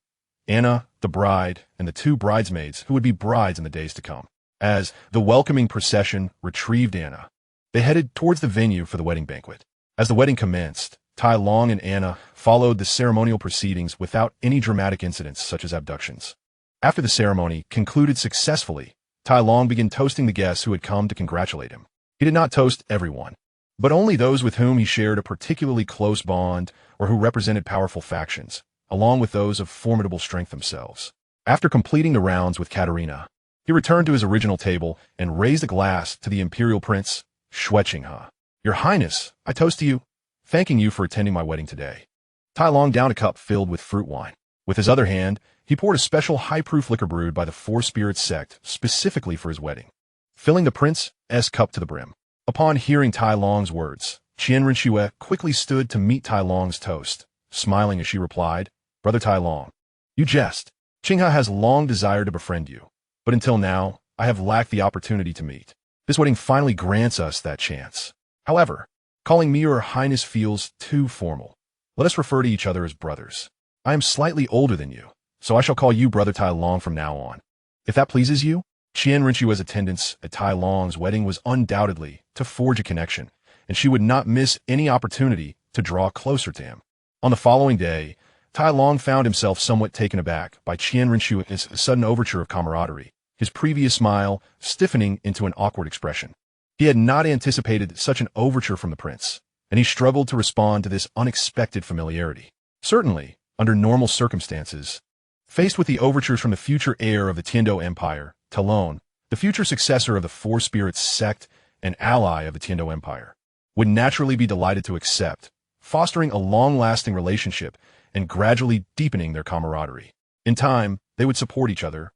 Anna, the bride, and the 2 bridesmaids who would be brides in the days to come. As the welcoming procession retrieved Anna, they headed towards the venue for the wedding banquet. As the wedding commenced, Tai Long and Anna followed the ceremonial proceedings without any dramatic incidents such as abductions. After the ceremony concluded successfully, Tai Long began toasting the guests who had come to congratulate him. He did not toast everyone, but only those with whom he shared a particularly close bond or who represented powerful factions, along with those of formidable strength themselves. After completing the rounds with Katerina, he returned to his original table and raised a glass to the imperial prince, Shuechinghe. Your Highness, I toast to you, thanking you for attending my wedding today. Tai Long downed a cup filled with fruit wine. With his other hand, he poured a special high-proof liquor brewed by the Four Spirits sect specifically for his wedding, filling the prince's cup to the brim. Upon hearing Tai Long's words, Qian Rinxue quickly stood to meet Tai Long's toast, smiling as she replied, Brother Tai Long, you jest. Qinghe has long desired to befriend you, but until now, I have lacked the opportunity to meet. This wedding finally grants us that chance. However, calling me Your Highness feels too formal. Let us refer to each other as brothers. I am slightly older than you, so I shall call you Brother Tai Long from now on. If that pleases you, Qian Rinxue's attendance at Tai Long's wedding was undoubtedly to forge a connection, and she would not miss any opportunity to draw closer to him. On the following day, Tai Long found himself somewhat taken aback by Qian Rinxue's sudden overture of camaraderie, his previous smile stiffening into an awkward expression. He had not anticipated such an overture from the prince, and he struggled to respond to this unexpected familiarity. Certainly, under normal circumstances, Faced with the overtures from the future heir of the Tiando Empire, Talon, the future successor of the Four Spirits sect and ally of the Tiando Empire, would naturally be delighted to accept, fostering a long-lasting relationship and gradually deepening their camaraderie. In time, they would support each other,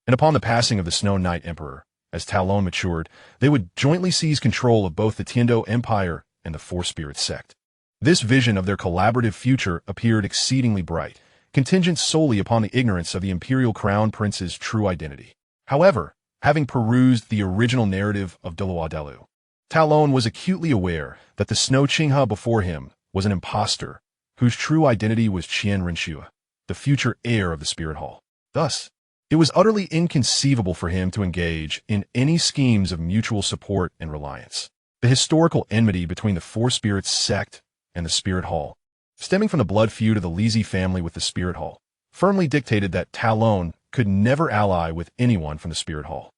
and upon the passing of the Snow Knight Emperor, as Talon matured, they would jointly seize control of both the Tiando Empire and the Four Spirits sect. This vision of their collaborative future appeared exceedingly bright, contingent solely upon the ignorance of the Imperial Crown Prince's true identity. However, having perused the original narrative of Dalu, Talon was acutely aware that the Snow Qinghe before him was an impostor, whose true identity was Qian Renshua, the future heir of the Spirit Hall. Thus, it was utterly inconceivable for him to engage in any schemes of mutual support and reliance. The historical enmity between the Four Spirits sect and the Spirit Hall, stemming from the blood feud of the Lizhi family with the Spirit Hall, firmly dictated that Talon could never ally with anyone from the Spirit Hall.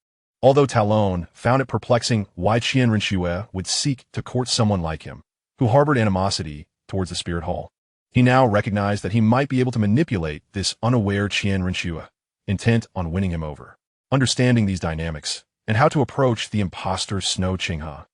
Although Talon found it perplexing why Qian Renshua would seek to court someone like him, who harbored animosity towards the Spirit Hall, he now recognized that he might be able to manipulate this unaware Qian Renshua, intent on winning him over. Understanding these dynamics, and how to approach the imposter Snow Qinghe,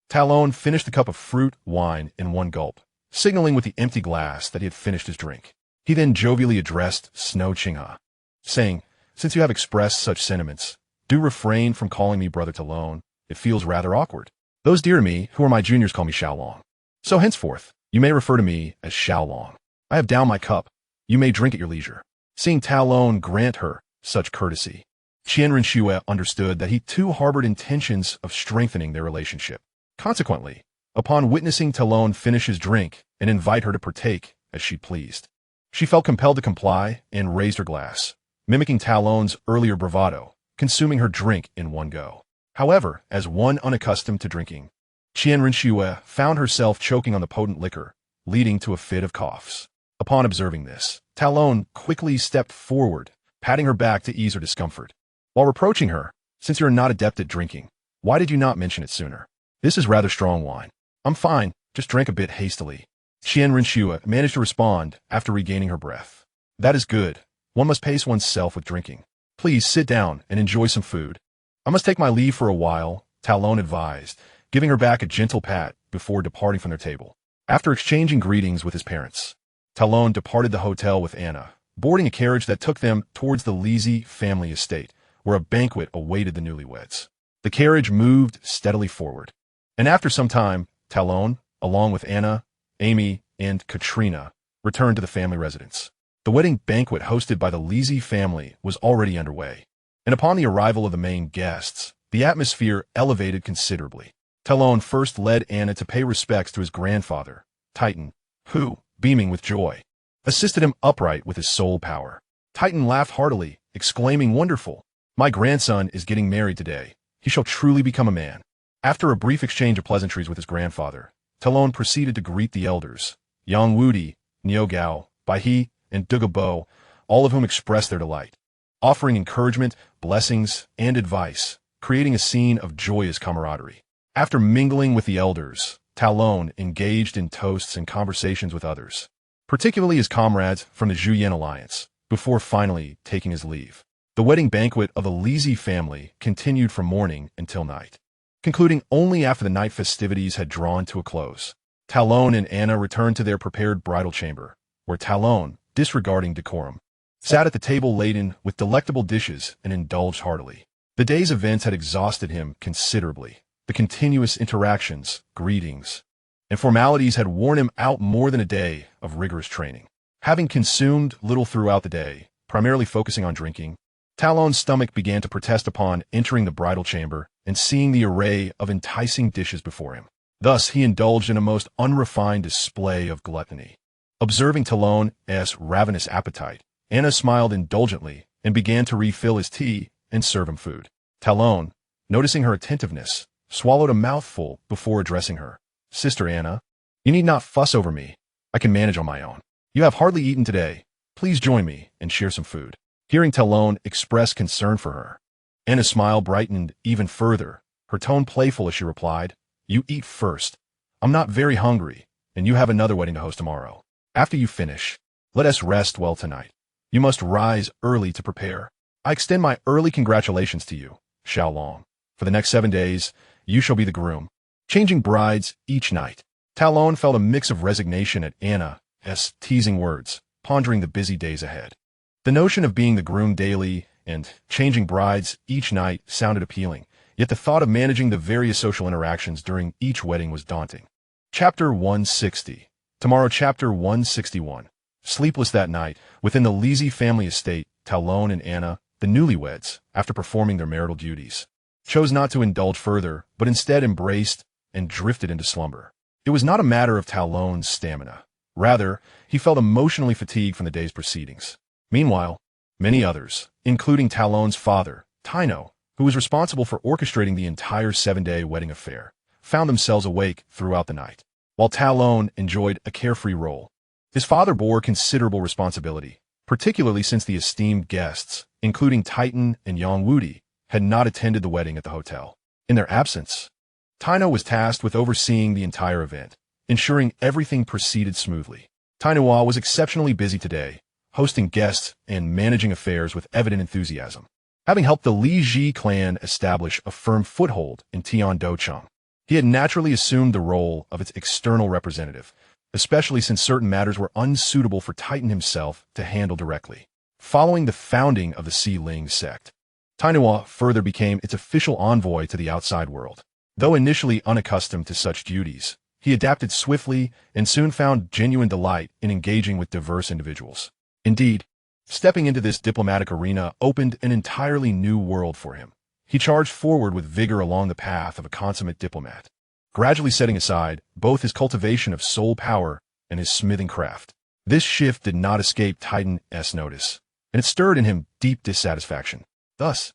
Talon finished the cup of fruit wine in one gulp, signaling with the empty glass that he had finished his drink. He then jovially addressed Snow Qinghe, saying, "Since you have expressed such sentiments, do refrain from calling me Brother Talon. It feels rather awkward. Those dear to me, who are my juniors, call me Xiaolong. So henceforth, you may refer to me as Xiaolong. I have downed my cup. You may drink at your leisure." Seeing Talon grant her such courtesy, Qian Renshua understood that he too harbored intentions of strengthening their relationship. Consequently, upon witnessing Talon finish his drink and invite her to partake as she pleased, she felt compelled to comply and raised her glass, mimicking Talon's earlier bravado, consuming her drink in one go. However, as one unaccustomed to drinking, Qian Renshua found herself choking on the potent liquor, leading to a fit of coughs. Upon observing this, Talon quickly stepped forward, patting her back to ease her discomfort, while reproaching her, "Since you're not adept at drinking, why did you not mention it sooner? This is rather strong wine." "I'm fine, just drank a bit hastily." Qian Renshua managed to respond after regaining her breath. "That is good. One must pace oneself with drinking. Please sit down and enjoy some food." "I must take my leave for a while," Talon advised, giving her back a gentle pat before departing from their table. After exchanging greetings with his parents, Talon departed the hotel with Anna, boarding a carriage that took them towards the Lizhi family estate, where a banquet awaited the newlyweds. The carriage moved steadily forward, and after some time, Talon, along with Anna, Amy, and Katrina, returned to the family residence. The wedding banquet hosted by the Lizhi family was already underway, and upon the arrival of the main guests, the atmosphere elevated considerably. Talon first led Anna to pay respects to his grandfather, Titan, who, beaming with joy, assisted him upright with his soul power. Titan laughed heartily, exclaiming, "Wonderful! My grandson is getting married today. He shall truly become a man." After a brief exchange of pleasantries with his grandfather, Talon proceeded to greet the elders, Yang Wudi, Niu Gao, Bai He, and Dugabo, all of whom expressed their delight, offering encouragement, blessings, and advice, creating a scene of joyous camaraderie. After mingling with the elders, Talon engaged in toasts and conversations with others, particularly his comrades from the Zhuyan alliance, before finally taking his leave. The wedding banquet of the Lizhi family continued from morning until night, concluding only after the night festivities had drawn to a close. Talon and Anna returned to their prepared bridal chamber, where Talon, disregarding decorum, sat at the table laden with delectable dishes and indulged heartily. The day's events had exhausted him considerably. The continuous interactions, greetings, and formalities had worn him out more than a day of rigorous training. Having consumed little throughout the day, primarily focusing on drinking, Talon's stomach began to protest upon entering the bridal chamber and seeing the array of enticing dishes before him. Thus, he indulged in a most unrefined display of gluttony. Observing Talon's ravenous appetite, Anna smiled indulgently and began to refill his tea and serve him food. Talon, noticing her attentiveness, swallowed a mouthful before addressing her. "Sister Anna, you need not fuss over me. I can manage on my own. You have hardly eaten today. Please join me and share some food." Hearing Talon express concern for her, Anna's smile brightened even further, her tone playful as she replied, "You eat first. I'm not very hungry, and you have another wedding to host tomorrow. After you finish, let us rest well tonight. You must rise early to prepare. I extend my early congratulations to you, Xiaolong. For the next 7 days, you shall be the groom, changing brides each night. Talon felt a mix of resignation at Anna's teasing words, pondering the busy days ahead. The notion of being the groom daily and changing brides each night sounded appealing, yet the thought of managing the various social interactions during each wedding was daunting. Chapter 160. Tomorrow, Chapter 161. Sleepless that night, within the Lisi family estate, Talon and Anna, the newlyweds, after performing their marital duties, chose not to indulge further, but instead embraced and drifted into slumber. It was not a matter of Talon's stamina. Rather, he felt emotionally fatigued from the day's proceedings. Meanwhile, many others, including Talon's father, Tino, who was responsible for orchestrating the entire 7-day wedding affair, found themselves awake throughout the night. While Talon enjoyed a carefree role, his father bore considerable responsibility, particularly since the esteemed guests, including Titan and Yang Wudi, had not attended the wedding at the hotel. In their absence, Tino was tasked with overseeing the entire event, ensuring everything proceeded smoothly. Tainuo was exceptionally busy today, hosting guests and managing affairs with evident enthusiasm, having helped the Li Ji clan establish a firm foothold in Tiandocheng. He had naturally assumed the role of its external representative, especially since certain matters were unsuitable for Titan himself to handle directly. Following the founding of the Xiling sect, Tainuo further became its official envoy to the outside world. Though initially unaccustomed to such duties, he adapted swiftly and soon found genuine delight in engaging with diverse individuals. Indeed, stepping into this diplomatic arena opened an entirely new world for him. He charged forward with vigor along the path of a consummate diplomat, gradually setting aside both his cultivation of soul power and his smithing craft. This shift did not escape TitanIs notice, and it stirred in him deep dissatisfaction. Thus,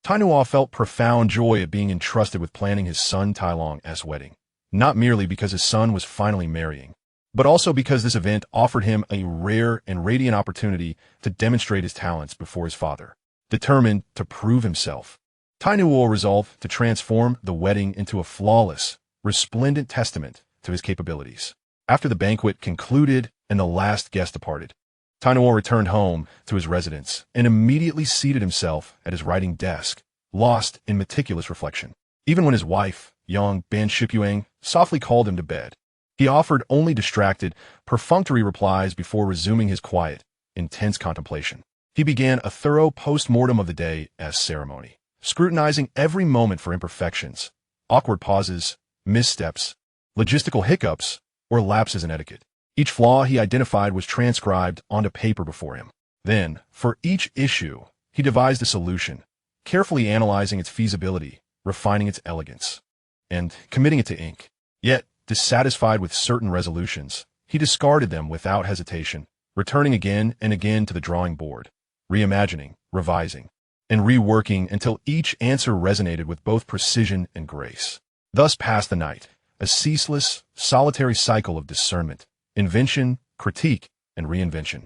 Tainuo felt profound joy at being entrusted with planning his son Tailong's wedding, not merely because his son was finally marrying, but also because this event offered him a rare and radiant opportunity to demonstrate his talents before his father. Determined to prove himself, Tainuo resolved to transform the wedding into a flawless, resplendent testament to his capabilities. After the banquet concluded and the last guest departed, Tainuo returned home to his residence and immediately seated himself at his writing desk, lost in meticulous reflection. Even when his wife, Yang Banshipyuang, softly called him to bed, he offered only distracted, perfunctory replies before resuming his quiet, intense contemplation. He began a thorough post-mortem of the day's ceremony, scrutinizing every moment for imperfections, awkward pauses, missteps, logistical hiccups, or lapses in etiquette. Each flaw he identified was transcribed onto paper before him. Then, for each issue, he devised a solution, carefully analyzing its feasibility, refining its elegance, and committing it to ink. Yet, dissatisfied with certain resolutions, he discarded them without hesitation, returning again and again to the drawing board, reimagining, revising, and reworking until each answer resonated with both precision and grace. Thus passed the night, a ceaseless, solitary cycle of discernment, invention, critique, and reinvention.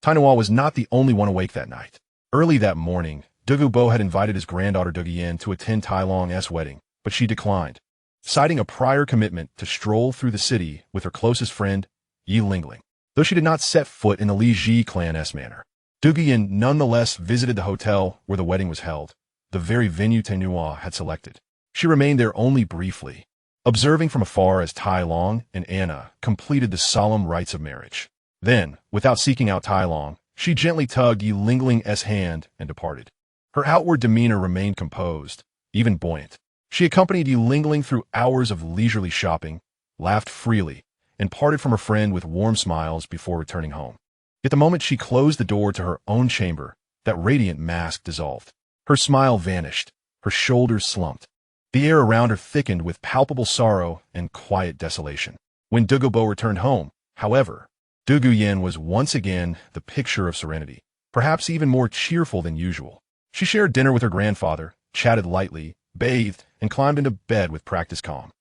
Tainuo was not the only one awake that night. Early that morning, Douluo had invited his granddaughter Duguyen to attend Tailong's wedding, but she declined, citing a prior commitment to stroll through the city with her closest friend, Yi Lingling. Though she did not set foot in the Li Ji clan's manor, Duguyen nonetheless visited the hotel where the wedding was held, the very venue Tainuo had selected. She remained there only briefly, observing from afar as Tailong and Anna completed the solemn rites of marriage. Then, without seeking out Tailong, she gently tugged Yi Lingling's hand and departed. Her outward demeanor remained composed, even buoyant. She accompanied Yi Lingling through hours of leisurely shopping, laughed freely, and parted from her friend with warm smiles before returning home. Yet the moment she closed the door to her own chamber, that radiant mask dissolved. Her smile vanished, her shoulders slumped. The air around her thickened with palpable sorrow and quiet desolation. When Douluo returned home, however, Duguyen was once again the picture of serenity, perhaps even more cheerful than usual. She shared dinner with her grandfather, chatted lightly, bathed, and climbed into bed with practiced calm.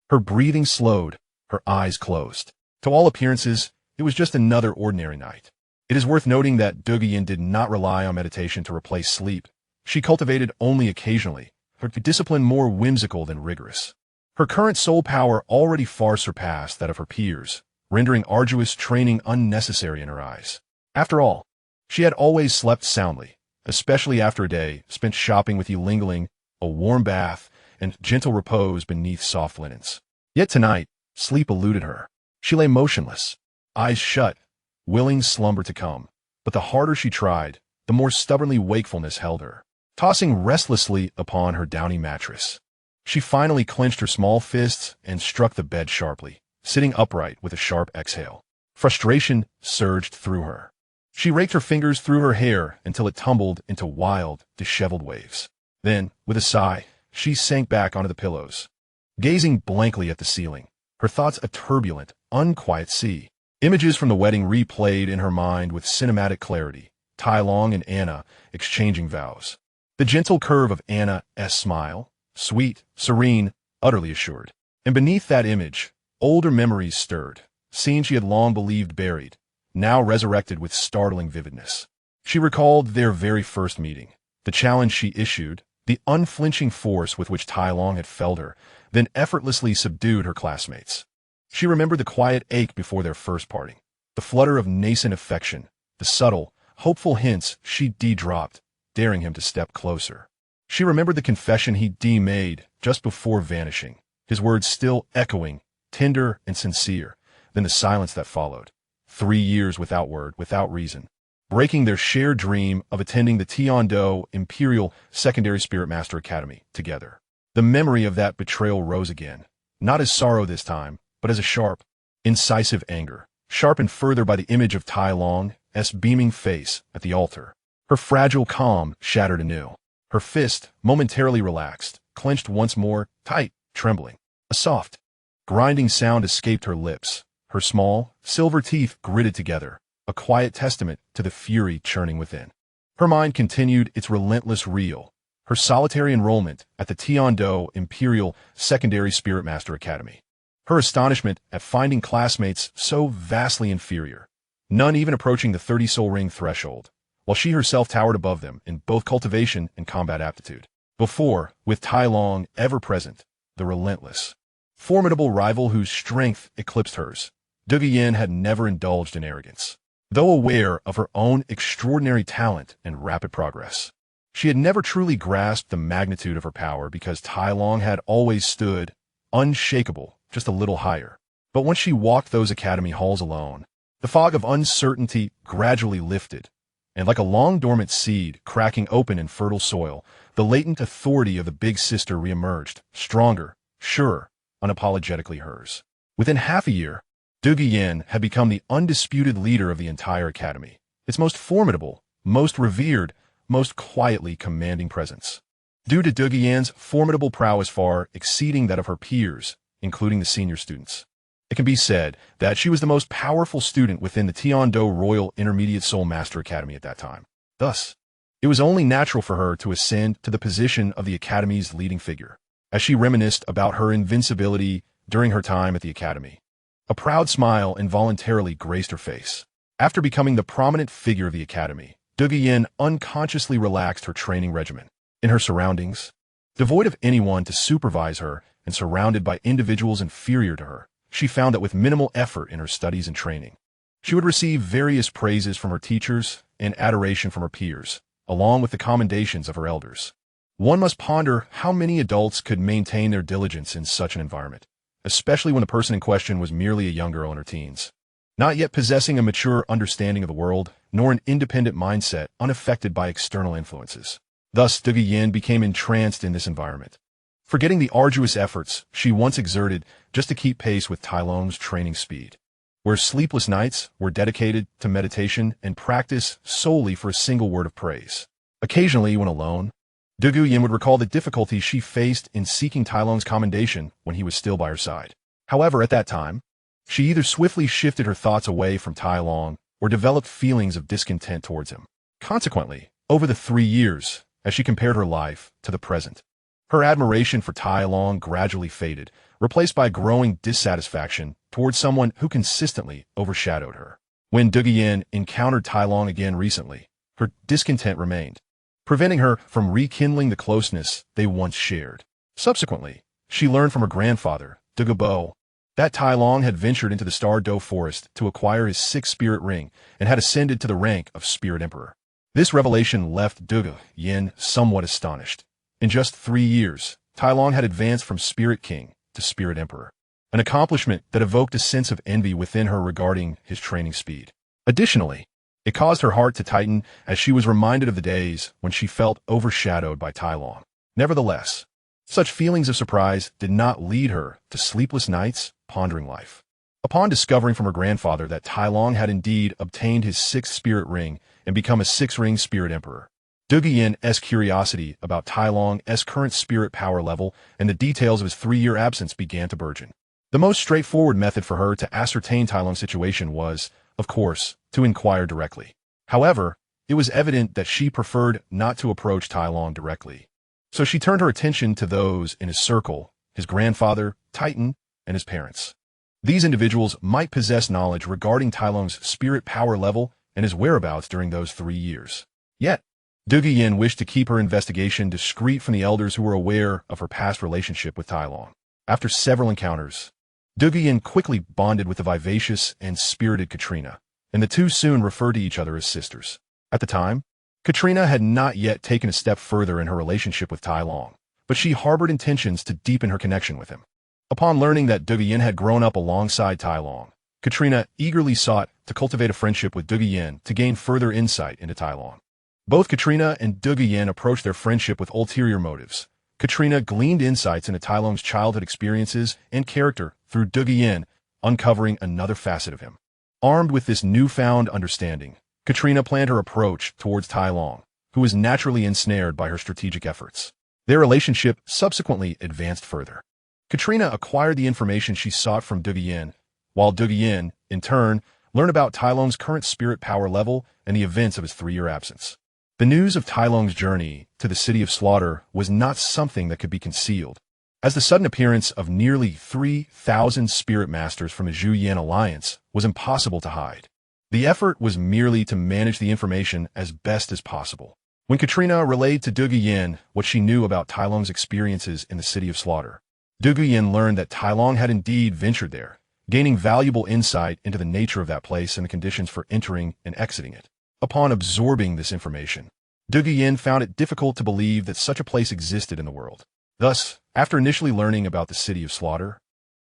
Her breathing slowed, her eyes closed. To all appearances, it was just another ordinary night. It is worth noting that Duguyen did not rely on meditation to replace sleep. She cultivated only occasionally, her discipline more whimsical than rigorous. Her current soul power already far surpassed that of her peers, rendering arduous training unnecessary in her eyes. After all, She had always slept soundly, especially after a day spent shopping with Yulingling, a warm bath, and gentle repose beneath soft linens. Yet tonight, sleep eluded her. She lay motionless, eyes shut, willing slumber to come. But the harder she tried, the more stubbornly wakefulness held her, tossing restlessly upon her downy mattress. She finally clenched her small fists and struck the bed sharply, sitting upright with a sharp exhale. Frustration surged through her. She raked her fingers through her hair until it tumbled into wild, disheveled waves. Then, with a sigh, she sank back onto the pillows, gazing blankly at the ceiling, her thoughts a turbulent, unquiet sea. Images from the wedding replayed in her mind with cinematic clarity, Tai Long and Anna exchanging vows. The gentle curve of Anna's smile, sweet, serene, utterly assured. And beneath that image, older memories stirred, scenes she had long believed buried, now resurrected with startling vividness. She recalled their very first meeting, the challenge she issued, the unflinching force with which Tai Long had felled her, then effortlessly subdued her classmates. She remembered the quiet ache before their first parting, the flutter of nascent affection, the subtle, hopeful hints she dropped, daring him to step closer. She remembered the confession he made just before vanishing, his words still echoing, tender and sincere, then the silence that followed. 3 years without word, without reason, breaking their shared dream of attending the Tianduo Imperial Secondary Spirit Master Academy together. The memory of that betrayal rose again, not as sorrow this time, but as a sharp, incisive anger, sharpened further by the image of Tai Long's beaming face at the altar. Her fragile calm shattered anew. Her fist, momentarily relaxed, clenched once more, tight, trembling. A soft, grinding sound escaped her lips. Her small, silver teeth gritted together, a quiet testament to the fury churning within. Her mind continued its relentless reel, her solitary enrollment at the Tianduo Imperial Secondary Spirit Master Academy. Her astonishment at finding classmates so vastly inferior, none even approaching the 30 soul ring threshold, while she herself towered above them in both cultivation and combat aptitude. Before, with Tai Long ever present, the relentless, formidable rival whose strength eclipsed hers, Duge Yin had never indulged in arrogance. Though aware of her own extraordinary talent and rapid progress, she had never truly grasped the magnitude of her power because Tai Long had always stood, unshakable, just a little higher. But once she walked those academy halls alone, the fog of uncertainty gradually lifted, and like a long-dormant seed cracking open in fertile soil, the latent authority of the big sister reemerged, stronger, surer, unapologetically hers. Within half a year, Duge Yin had become the undisputed leader of the entire academy, its most formidable, most revered, most quietly commanding presence. Due to Duge Yin's formidable prowess far exceeding that of her peers, including the senior students, it can be said that she was the most powerful student within the Tianduo Royal Intermediate Soul Master Academy at that time. Thus, it was only natural for her to ascend to the position of the academy's leading figure. As she reminisced about her invincibility during her time at the academy, a proud smile involuntarily graced her face. After becoming the prominent figure of the academy, Duge Yin unconsciously relaxed her training regimen. In her surroundings, devoid of anyone to supervise her and surrounded by individuals inferior to her, she found that with minimal effort in her studies and training, she would receive various praises from her teachers and adoration from her peers, along with the commendations of her elders. One must ponder how many adults could maintain their diligence in such an environment, especially when the person in question was merely a young girl in her teens, not yet possessing a mature understanding of the world, nor an independent mindset unaffected by external influences. Thus, Duge Yin became entranced in this environment, forgetting the arduous efforts she once exerted just to keep pace with Tai Long's training speed, where sleepless nights were dedicated to meditation and practice solely for a single word of praise. Occasionally, when alone, Duge Yin would recall the difficulties she faced in seeking Tai Long's commendation when he was still by her side. However, at that time, she either swiftly shifted her thoughts away from Tai Long or developed feelings of discontent towards him. Consequently, over the 3 years, as she compared her life to the present, her admiration for Tai Long gradually faded, replaced by growing dissatisfaction towards someone who consistently overshadowed her. When Duge Yin encountered Tai Long again recently, her discontent remained, preventing her from rekindling the closeness they once shared. Subsequently, she learned from her grandfather, Duge Bo, that Tai Long had ventured into the Star Doe forest to acquire his sixth spirit ring and had ascended to the rank of Spirit Emperor. This revelation left Douluo Yin somewhat astonished. In just 3 years, Tai Long had advanced from Spirit King to Spirit Emperor, an accomplishment that evoked a sense of envy within her regarding his training speed. Additionally, it caused her heart to tighten as she was reminded of the days when she felt overshadowed by Tai Long. Nevertheless, such feelings of surprise did not lead her to sleepless nights pondering life. Upon discovering from her grandfather that Tai Long had indeed obtained his sixth spirit ring and become a six-ring Spirit Emperor, Douluo Yin's curiosity about Tai Long's current spirit power level and the details of his 3-year absence began to burgeon. The most straightforward method for her to ascertain Tai Long's situation was, of course, to inquire directly. However, it was evident that she preferred not to approach Tai Long directly. So she turned her attention to those in his circle, his grandfather, Titan, and his parents. These individuals might possess knowledge regarding Tai Long's spirit power level and his whereabouts during those 3 years. Yet, Douluo Yin wished to keep her investigation discreet from the elders who were aware of her past relationship with Tai Long. After several encounters, Douluo Yin quickly bonded with the vivacious and spirited Katrina, and the two soon referred to each other as sisters. At the time, Katrina had not yet taken a step further in her relationship with Tai Long, but she harbored intentions to deepen her connection with him. Upon learning that Douluo Yin had grown up alongside Tai Long, Katrina eagerly sought to cultivate a friendship with Douluo Yin to gain further insight into Tai Long. Both Katrina and Douluo Yin approached their friendship with ulterior motives. Katrina gleaned insights into Tai Long's childhood experiences and character through Douluo Yin, uncovering another facet of him. Armed with this newfound understanding, Katrina planned her approach towards Tai Long, who was naturally ensnared by her strategic efforts. Their relationship subsequently advanced further. Katrina acquired the information she sought from Douluo Yin, while Douluo Yin, in turn, learned about Tai Long's current spirit power level and the events of his 3-year absence. The news of Tai Long's journey to the City of Slaughter was not something that could be concealed, as the sudden appearance of nearly 3,000 spirit masters from the Zhu Yan alliance was impossible to hide. The effort was merely to manage the information as best as possible. When Katrina relayed to Douluo Yin what she knew about Tai Long's experiences in the City of Slaughter, Douluo Yin learned that Tai Long had indeed ventured there, gaining valuable insight into the nature of that place and the conditions for entering and exiting it. Upon absorbing this information, Douluo Yin found it difficult to believe that such a place existed in the world. Thus, after initially learning about the City of Slaughter,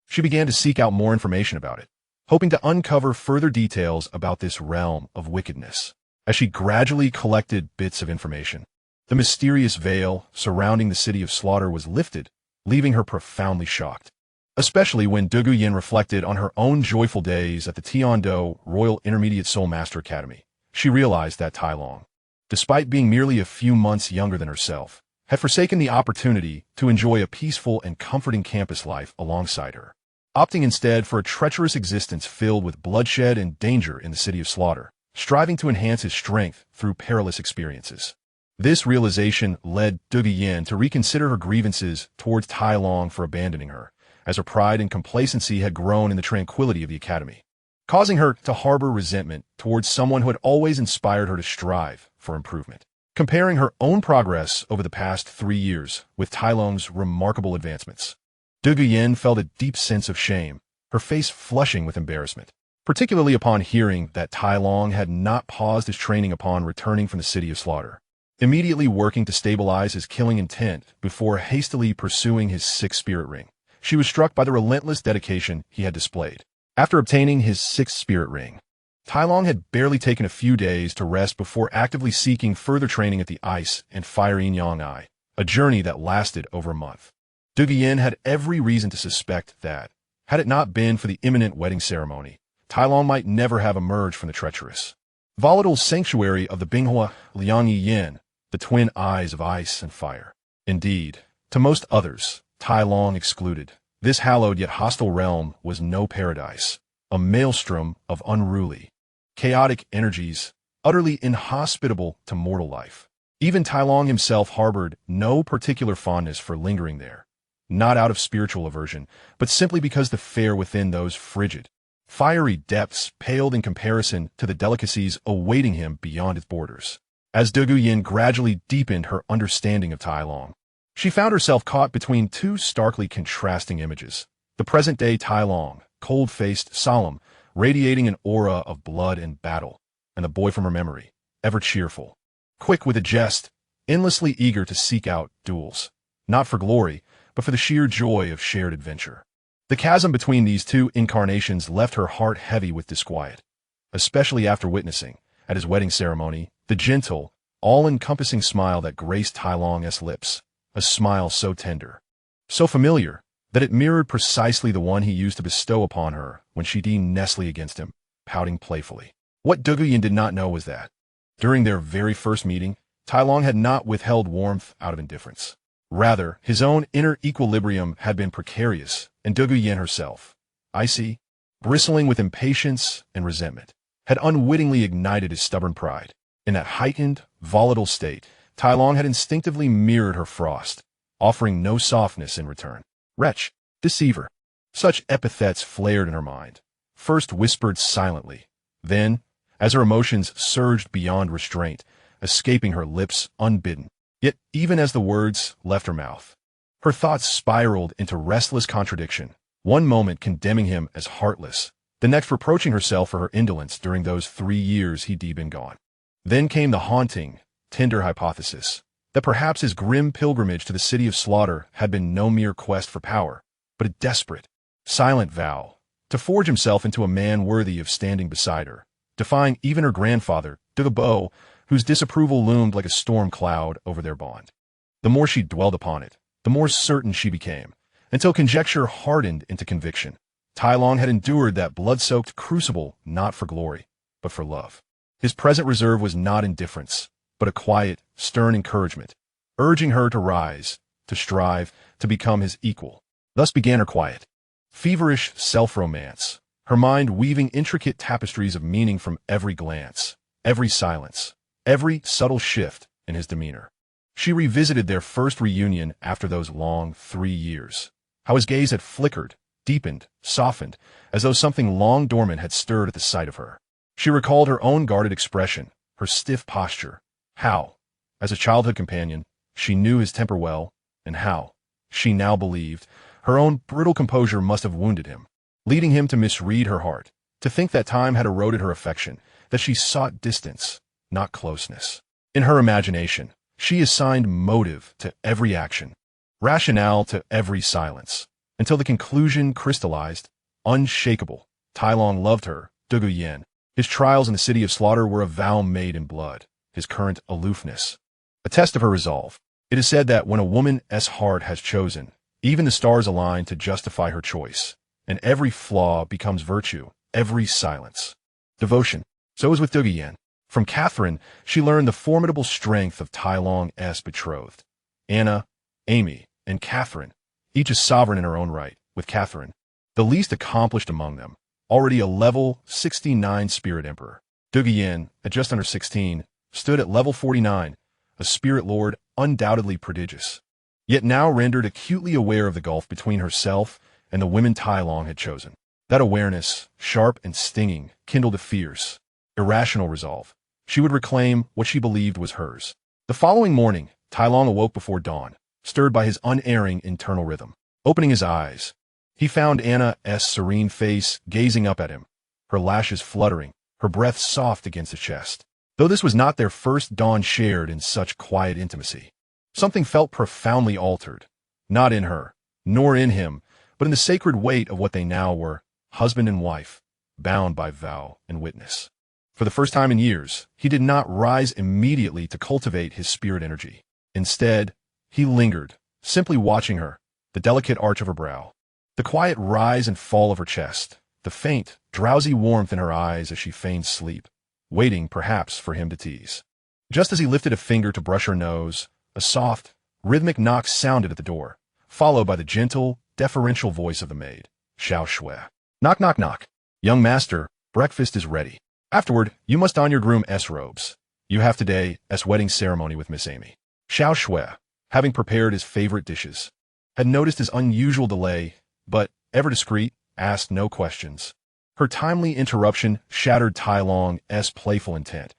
she began to seek out more information about it, hoping to uncover further details about this realm of wickedness. As she gradually collected bits of information, the mysterious veil surrounding the City of Slaughter was lifted, leaving her profoundly shocked. Especially when Douluo Yin reflected on her own joyful days at the TitanIs Royal Intermediate Soul Master Academy. She realized that Tai Long, despite being merely a few months younger than herself, had forsaken the opportunity to enjoy a peaceful and comforting campus life alongside her, opting instead for a treacherous existence filled with bloodshed and danger in the City of Slaughter, striving to enhance his strength through perilous experiences. This realization led Douluo Yin to reconsider her grievances towards Tai Long for abandoning her, as her pride and complacency had grown in the tranquility of the academy, causing her to harbor resentment towards someone who had always inspired her to strive for improvement. Comparing her own progress over the past 3 years with Tai Long's remarkable advancements, Douluo Yin felt a deep sense of shame, her face flushing with embarrassment, particularly upon hearing that Tai Long had not paused his training upon returning from the City of Slaughter, immediately working to stabilize his killing intent before hastily pursuing his sixth spirit ring. She was struck by the relentless dedication he had displayed. After obtaining his sixth spirit ring, Tai Long had barely taken a few days to rest before actively seeking further training at the Ice and Fire Yin Yang Eye, a journey that lasted over a month. Douluo Yin had every reason to suspect that, had it not been for the imminent wedding ceremony, Tai Long might never have emerged from the treacherous, volatile sanctuary of the Binghua Liang Yin, the twin eyes of ice and fire. Indeed, to most others, Tai Long excluded, this hallowed yet hostile realm was no paradise, a maelstrom of unruly, chaotic energies, utterly inhospitable to mortal life. Even Tai Long himself harbored no particular fondness for lingering there, not out of spiritual aversion, but simply because the fare within those frigid, fiery depths paled in comparison to the delicacies awaiting him beyond its borders. As Douluo Yin gradually deepened her understanding of Tai Long, she found herself caught between two starkly contrasting images. The present-day Tai Long, cold-faced, solemn, radiating an aura of blood and battle, and the boy from her memory, ever cheerful, quick with a jest, endlessly eager to seek out duels, not for glory, but for the sheer joy of shared adventure. The chasm between these two incarnations left her heart heavy with disquiet, especially after witnessing, at his wedding ceremony, the gentle, all-encompassing smile that graced Tai Long's lips, a smile so tender, so familiar, that it mirrored precisely the one he used to bestow upon her when she leaned Nestle against him, pouting playfully. What Douluo did not know was that, during their very first meeting, Tai Long had not withheld warmth out of indifference. Rather, his own inner equilibrium had been precarious, and Douluo herself, icy, bristling with impatience and resentment, had unwittingly ignited his stubborn pride. In that heightened, volatile state, Tai Long had instinctively mirrored her frost, offering no softness in return. Wretch, deceiver. Such epithets flared in her mind, first whispered silently, then, as her emotions surged beyond restraint, escaping her lips unbidden. Yet, even as the words left her mouth, her thoughts spiraled into restless contradiction, one moment condemning him as heartless, the next reproaching herself for her indolence during those 3 years he'd been gone. Then came the haunting, tender hypothesis that perhaps his grim pilgrimage to the city of slaughter had been no mere quest for power, but a desperate, silent vow to forge himself into a man worthy of standing beside her, defying even her grandfather, Douluo, whose disapproval loomed like a storm cloud over their bond. The more she dwelled upon it, the more certain she became, until conjecture hardened into conviction. Tai Long had endured that blood-soaked crucible not for glory, but for love. His present reserve was not indifference, but a quiet, stern encouragement, urging her to rise, to strive, to become his equal. Thus began her quiet, feverish self-romance, her mind weaving intricate tapestries of meaning from every glance, every silence, every subtle shift in his demeanor. She revisited their first reunion after those long 3 years, how his gaze had flickered, deepened, softened, as though something long dormant had stirred at the sight of her. She recalled her own guarded expression, her stiff posture, how, as a childhood companion, she knew his temper well, and how, she now believed, her own brittle composure must have wounded him, leading him to misread her heart, to think that time had eroded her affection, that she sought distance, not closeness. In her imagination, she assigned motive to every action, rationale to every silence, until the conclusion crystallized, unshakable. Tai Long loved her, Douluo. His trials in the city of slaughter were a vow made in blood, his current aloofness, a test of her resolve. It is said that when a woman's heart has chosen, even the stars align to justify her choice, and every flaw becomes virtue, every silence, devotion. So is with Douluo. From Catherine, she learned the formidable strength of Tai Long's betrothed. Anna, Amy, and Catherine, each a sovereign in her own right, with Catherine, the least accomplished among them, already a level 69 spirit emperor. Douluo, at just under 16, stood at level 49, a spirit lord undoubtedly prodigious, yet now rendered acutely aware of the gulf between herself and the women Tai Long had chosen. That awareness, sharp and stinging, kindled a fierce, irrational resolve. She would reclaim what she believed was hers. The following morning, Tai Long awoke before dawn, stirred by his unerring internal rhythm. Opening his eyes, he found Anna's serene face gazing up at him, her lashes fluttering, her breath soft against his chest. Though this was not their first dawn shared in such quiet intimacy, something felt profoundly altered, not in her, nor in him, but in the sacred weight of what they now were, husband and wife, bound by vow and witness. For the first time in years, he did not rise immediately to cultivate his spirit energy. Instead, he lingered, simply watching her, the delicate arch of her brow, the quiet rise and fall of her chest, the faint, drowsy warmth in her eyes as she feigned sleep, waiting, perhaps, for him to tease. Just as he lifted a finger to brush her nose, a soft, rhythmic knock sounded at the door, followed by the gentle, deferential voice of the maid. Xiao Shui. Knock, knock, knock. Young master, breakfast is ready. Afterward, you must don your groom's robes. You have today's wedding ceremony with Miss Amy. Xiao Shui, having prepared his favorite dishes, had noticed his unusual delay, but, ever discreet, asked no questions. Her timely interruption shattered Tai Long's playful intent,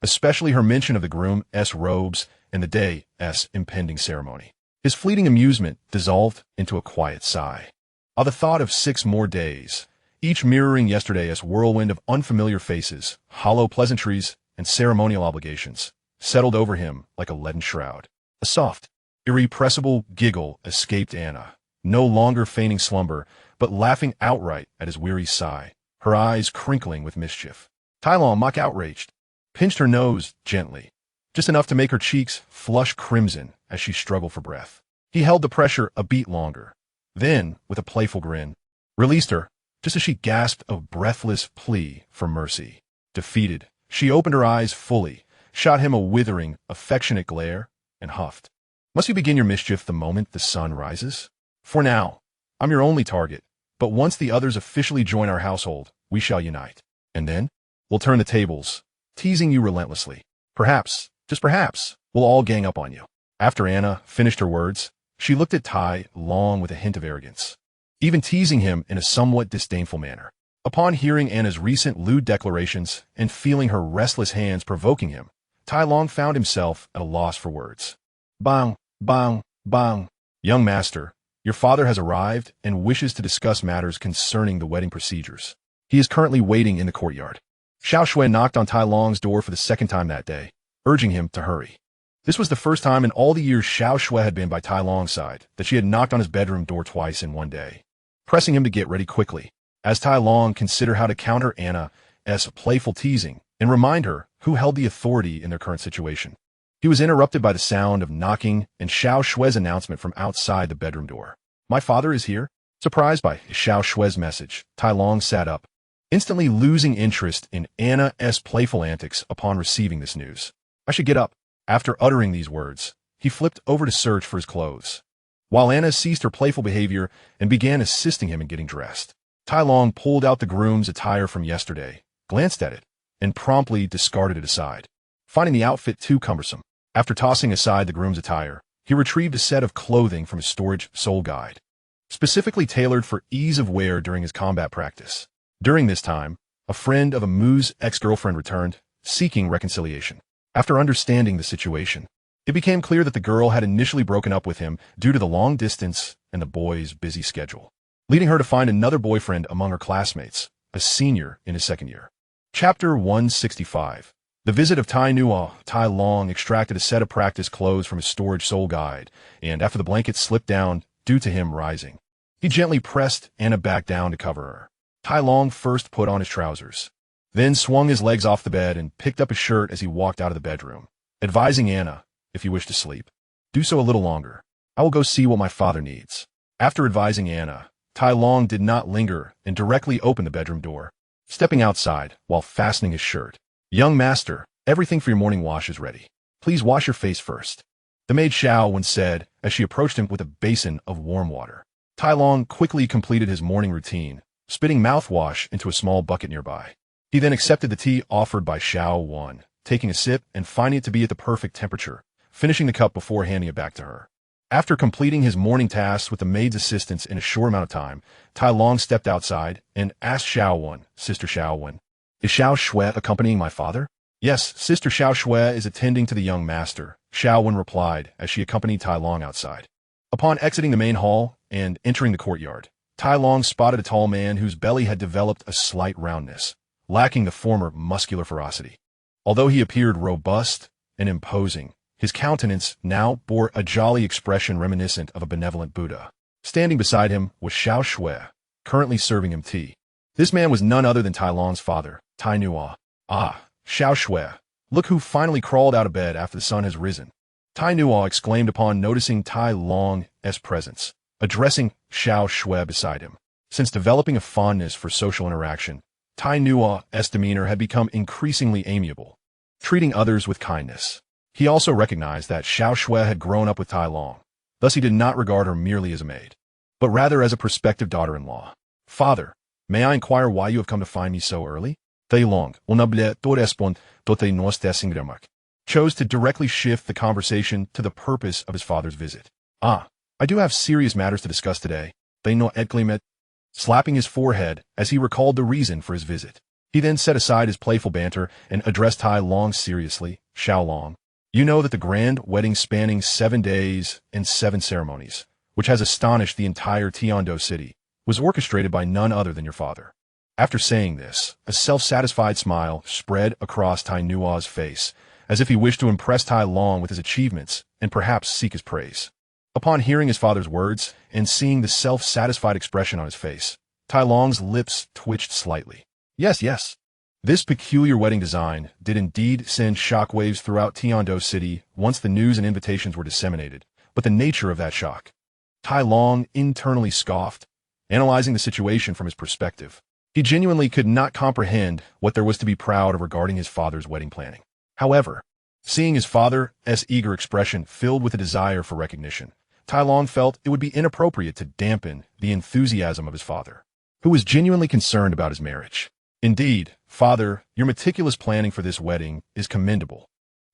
especially her mention of the groom's robes and the day's impending ceremony. His fleeting amusement dissolved into a quiet sigh. The thought of 6 more days, each mirroring yesterday's whirlwind of unfamiliar faces, hollow pleasantries, and ceremonial obligations, settled over him like a leaden shroud. A soft, irrepressible giggle escaped Anna, no longer feigning slumber, but laughing outright at his weary sigh, her eyes crinkling with mischief. Tai Long, mock outraged, pinched her nose gently, just enough to make her cheeks flush crimson as she struggled for breath. He held the pressure a beat longer, then, with a playful grin, released her, just as she gasped a breathless plea for mercy. Defeated, she opened her eyes fully, shot him a withering, affectionate glare, and huffed. Must you begin your mischief the moment the sun rises? For now, I'm your only target, but once the others officially join our household, we shall unite. And then, we'll turn the tables, teasing you relentlessly. Perhaps, just perhaps, we'll all gang up on you. After Anna finished her words, she looked at Tai Long with a hint of arrogance, even teasing him in a somewhat disdainful manner. Upon hearing Anna's recent lewd declarations and feeling her restless hands provoking him, Tai Long found himself at a loss for words. Bang, bang, bang. Young master, your father has arrived and wishes to discuss matters concerning the wedding procedures. He is currently waiting in the courtyard. Xiao Shui knocked on Tai Long's door for the second time that day, urging him to hurry. This was the first time in all the years Xiao Shui had been by Tai Long's side that she had knocked on his bedroom door twice in one day, pressing him to get ready quickly, as Tai Long considered how to counter Anna's playful teasing and remind her who held the authority in their current situation. He was interrupted by the sound of knocking and Xiao Shui's announcement from outside the bedroom door. My father is here? Surprised by Xiao Shui's message, Tai Long sat up, instantly losing interest in Anna's playful antics upon receiving this news. I should get up. After uttering these words, he flipped over to search for his clothes, while Anna ceased her playful behavior and began assisting him in getting dressed. Tai Long pulled out the groom's attire from yesterday, glanced at it, and promptly discarded it aside, finding the outfit too cumbersome. After tossing aside the groom's attire, he retrieved a set of clothing from his storage soul guide, specifically tailored for ease of wear during his combat practice. During this time, a friend of Amu's ex-girlfriend returned, seeking reconciliation. After understanding the situation, it became clear that the girl had initially broken up with him due to the long distance and the boy's busy schedule, leading her to find another boyfriend among her classmates, a senior in his second year. Chapter 165. The visit of Tai Nuo. Tai Long extracted a set of practice clothes from his storage soul guide, and after the blanket slipped down due to him rising, he gently pressed Anna back down to cover her. Tai Long first put on his trousers, then swung his legs off the bed and picked up his shirt as he walked out of the bedroom, advising Anna, if you wish to sleep, do so a little longer. I will go see what my father needs. After advising Anna, Tai Long did not linger and directly opened the bedroom door, stepping outside while fastening his shirt. Young master, everything for your morning wash is ready. Please wash your face first. The maid Xiao Wen said as she approached him with a basin of warm water. Tai Long quickly completed his morning routine, spitting mouthwash into a small bucket nearby. He then accepted the tea offered by Xiao Wen, taking a sip and finding it to be at the perfect temperature, finishing the cup before handing it back to her. After completing his morning tasks with the maid's assistance in a short amount of time, Tai Long stepped outside and asked Xiao Wen, Sister Xiao Wen, is Xiao Shui accompanying my father? Yes, Sister Xiao Shui is attending to the young master, Xiao Wen replied as she accompanied Tai Long outside. Upon exiting the main hall and entering the courtyard, Tai Long spotted a tall man whose belly had developed a slight roundness, lacking the former muscular ferocity. Although he appeared robust and imposing, his countenance now bore a jolly expression reminiscent of a benevolent Buddha. Standing beside him was Xiao Shui, currently serving him tea. This man was none other than Tai Long's father, Tai Nuo. Ah, Xiao Shui, look who finally crawled out of bed after the sun has risen. Tai Nuo exclaimed upon noticing Tai Long's presence, addressing Xiao Shui beside him. Since developing a fondness for social interaction, Tai Nuo's demeanor had become increasingly amiable, treating others with kindness. He also recognized that Xiao Shui had grown up with Tai Long, thus he did not regard her merely as a maid, but rather as a prospective daughter-in-law. Father, may I inquire why you have come to find me so early? Tai Long chose to directly shift the conversation to the purpose of his father's visit. I do have serious matters to discuss today. Slapping his forehead as he recalled the reason for his visit. He then set aside his playful banter and addressed Tai Long seriously. Xiao Long, you know that the grand wedding spanning 7 days and 7 ceremonies, which has astonished the entire Tiando city, was orchestrated by none other than your father. After saying this, a self-satisfied smile spread across Tai Nuo's face, as if he wished to impress Tai Long with his achievements and perhaps seek his praise. Upon hearing his father's words and seeing the self-satisfied expression on his face, Tai Long's lips twitched slightly. Yes. This peculiar wedding design did indeed send shockwaves throughout Tiando City once the news and invitations were disseminated, but the nature of that shock. Tai Long internally scoffed, analyzing the situation from his perspective. He genuinely could not comprehend what there was to be proud of regarding his father's wedding planning. However, seeing his father's eager expression filled with a desire for recognition, Tai Long felt it would be inappropriate to dampen the enthusiasm of his father, who was genuinely concerned about his marriage. Indeed, father, your meticulous planning for this wedding is commendable.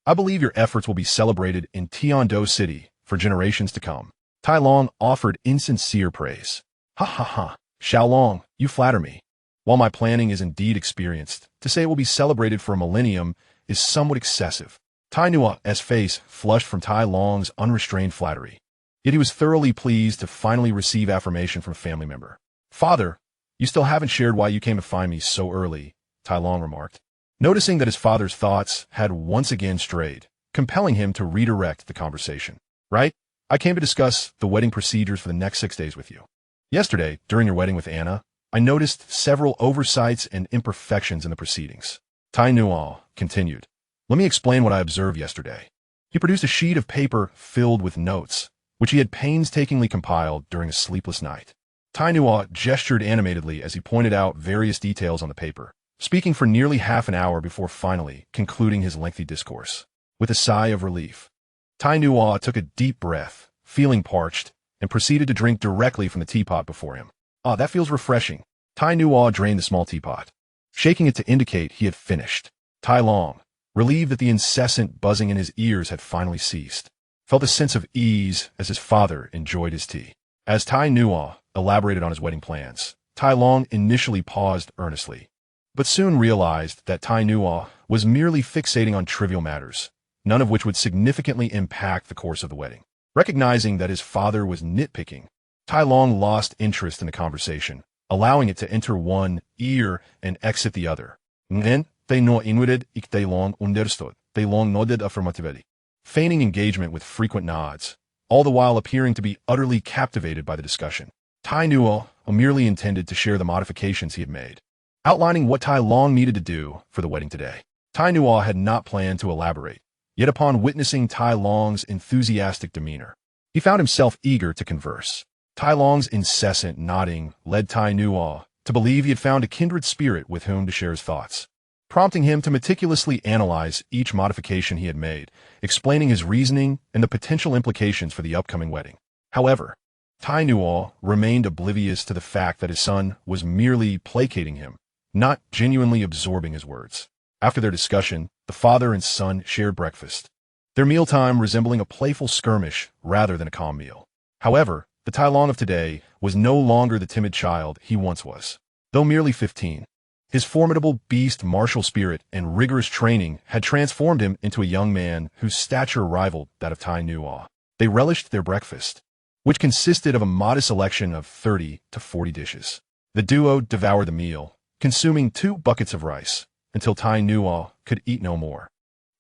I believe your efforts will be celebrated in Tiando City for generations to come. Tai Long offered insincere praise. Ha. Xiaolong, you flatter me. While my planning is indeed experienced, to say it will be celebrated for a millennium is somewhat excessive. Tai Nuo's face flushed from Tai Long's unrestrained flattery. Yet he was thoroughly pleased to finally receive affirmation from a family member. Father, you still haven't shared why you came to find me so early, Tai Long remarked, noticing that his father's thoughts had once again strayed, compelling him to redirect the conversation. Right? I came to discuss the wedding procedures for the next 6 days with you. Yesterday, during your wedding with Anna, I noticed several oversights and imperfections in the proceedings. Tai Nuo continued. Let me explain what I observed yesterday. He produced a sheet of paper filled with notes, which he had painstakingly compiled during a sleepless night. Tai Nuo gestured animatedly as he pointed out various details on the paper, speaking for nearly half an hour before finally concluding his lengthy discourse. With a sigh of relief, Tai Nuo took a deep breath, feeling parched, and proceeded to drink directly from the teapot before him. Ah, that feels refreshing. Tai Nuo drained the small teapot, shaking it to indicate he had finished. Tai Long, relieved that the incessant buzzing in his ears had finally ceased, felt a sense of ease as his father enjoyed his tea. As Tai Nuo elaborated on his wedding plans, Tai Long initially paused earnestly, but soon realized that Tai Nuo was merely fixating on trivial matters, none of which would significantly impact the course of the wedding. Recognizing that his father was nitpicking, Tai Long lost interest in the conversation, allowing it to enter one ear and exit the other. Then, they no inwarded ik Tai Long understood. Tai Long nodded affirmatively, feigning engagement with frequent nods, all the while appearing to be utterly captivated by the discussion. Tai Nuo merely intended to share the modifications he had made, outlining what Tai Long needed to do for the wedding today. Tai Nuo had not planned to elaborate, yet upon witnessing Tai Long's enthusiastic demeanor, he found himself eager to converse. Tai Long's incessant nodding led Tai Nuo to believe he had found a kindred spirit with whom to share his thoughts, prompting him to meticulously analyze each modification he had made, explaining his reasoning and the potential implications for the upcoming wedding. However, Tai Nuo remained oblivious to the fact that his son was merely placating him, not genuinely absorbing his words. After their discussion, the father and son shared breakfast, their mealtime resembling a playful skirmish rather than a calm meal. However, the Tai Long of today was no longer the timid child he once was. Though merely 15, his formidable beast martial spirit and rigorous training had transformed him into a young man whose stature rivaled that of Tai Nuo. They relished their breakfast, which consisted of a modest selection of 30 to 40 dishes. The duo devoured the meal, consuming 2 buckets of rice, until Tai Nuo could eat no more,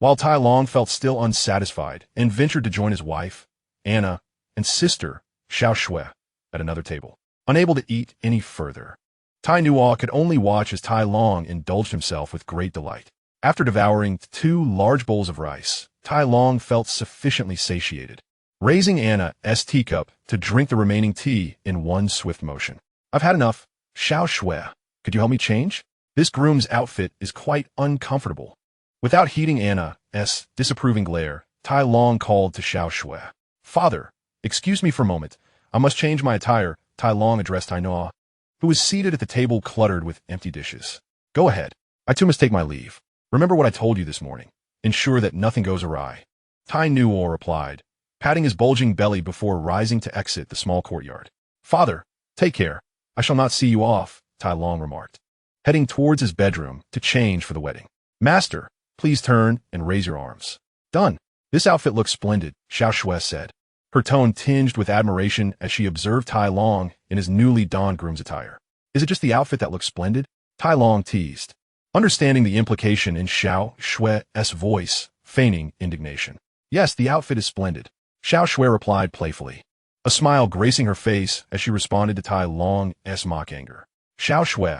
while Tai Long felt still unsatisfied and ventured to join his wife, Anna, and sister, Xiao Shui, at another table. Unable to eat any further, Tai Nuo could only watch as Tai Long indulged himself with great delight. After devouring 2 large bowls of rice, Tai Long felt sufficiently satiated, raising Anna's teacup to drink the remaining tea in one swift motion. I've had enough. Xiao Shui, could you help me change? This groom's outfit is quite uncomfortable. Without heeding Anna's disapproving glare, Tai Long called to Xiao Shui. Father, excuse me for a moment. I must change my attire. Tai Long addressed Tai Nuo, who was seated at the table cluttered with empty dishes. Go ahead. I too must take my leave. Remember what I told you this morning. Ensure that nothing goes awry. Tai Nuo replied, patting his bulging belly before rising to exit the small courtyard. Father, take care. I shall not see you off, Tai Long remarked, heading towards his bedroom to change for the wedding. Master, please turn and raise your arms. Done. This outfit looks splendid, Xiao Shui said, her tone tinged with admiration as she observed Tai Long in his newly donned groom's attire. Is it just the outfit that looks splendid? Tai Long teased, understanding the implication in Xiao Shui's voice, feigning indignation. Yes, the outfit is splendid, Xiao Shui replied playfully, a smile gracing her face as she responded to Tai Long's mock anger. Xiao Shui,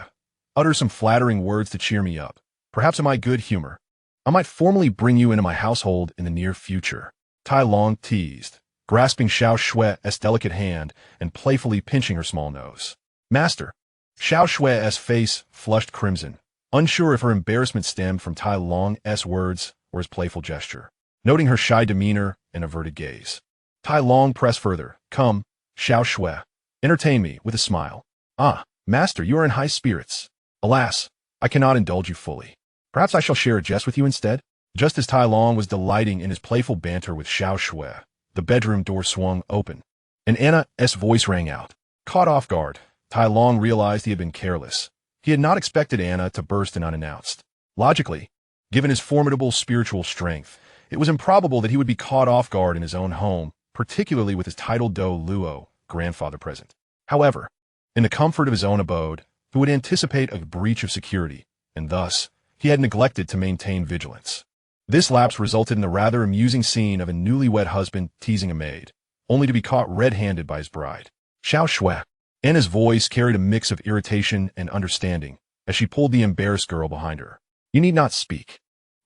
utter some flattering words to cheer me up, perhaps in my good humor. I might formally bring you into my household in the near future. Tai Long teased, grasping Xiao Shui's delicate hand and playfully pinching her small nose. Master. Xiao Shui's face flushed crimson, unsure if her embarrassment stemmed from Tai Long's words or his playful gesture. Noting her shy demeanor and averted gaze, Tai Long pressed further. Come, Xiao Shui, entertain me with a smile. Ah, master, you are in high spirits. Alas, I cannot indulge you fully. Perhaps I shall share a jest with you instead? Just as Tai Long was delighting in his playful banter with Xiao Shui, the bedroom door swung open, and Anna's voice rang out. Caught off guard, Tai Long realized he had been careless. He had not expected Anna to burst in unannounced. Logically, given his formidable spiritual strength, it was improbable that he would be caught off guard in his own home, particularly with his titled Douluo grandfather present. However, in the comfort of his own abode, he would anticipate a breach of security, and thus, he had neglected to maintain vigilance. This lapse resulted in the rather amusing scene of a newlywed husband teasing a maid, only to be caught red-handed by his bride. Xiao Shui. Anna's voice carried a mix of irritation and understanding as she pulled the embarrassed girl behind her. You need not speak.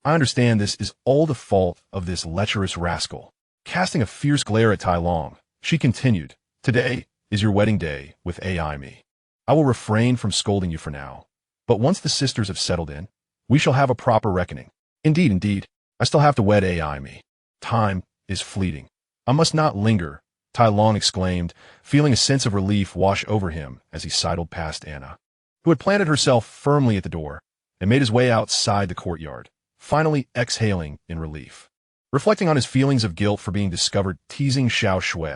I understand this is all the fault of this lecherous rascal. Casting a fierce glare at Tai Long, she continued, Today is your wedding day with AI-me. I will refrain from scolding you for now, but once the sisters have settled in, we shall have a proper reckoning. Indeed, I still have to wed AI-me. Time is fleeting. I must not linger, Tai Long exclaimed, feeling a sense of relief wash over him as he sidled past Anna, who had planted herself firmly at the door and made his way outside the courtyard, finally exhaling in relief. Reflecting on his feelings of guilt for being discovered teasing Xiao Shui,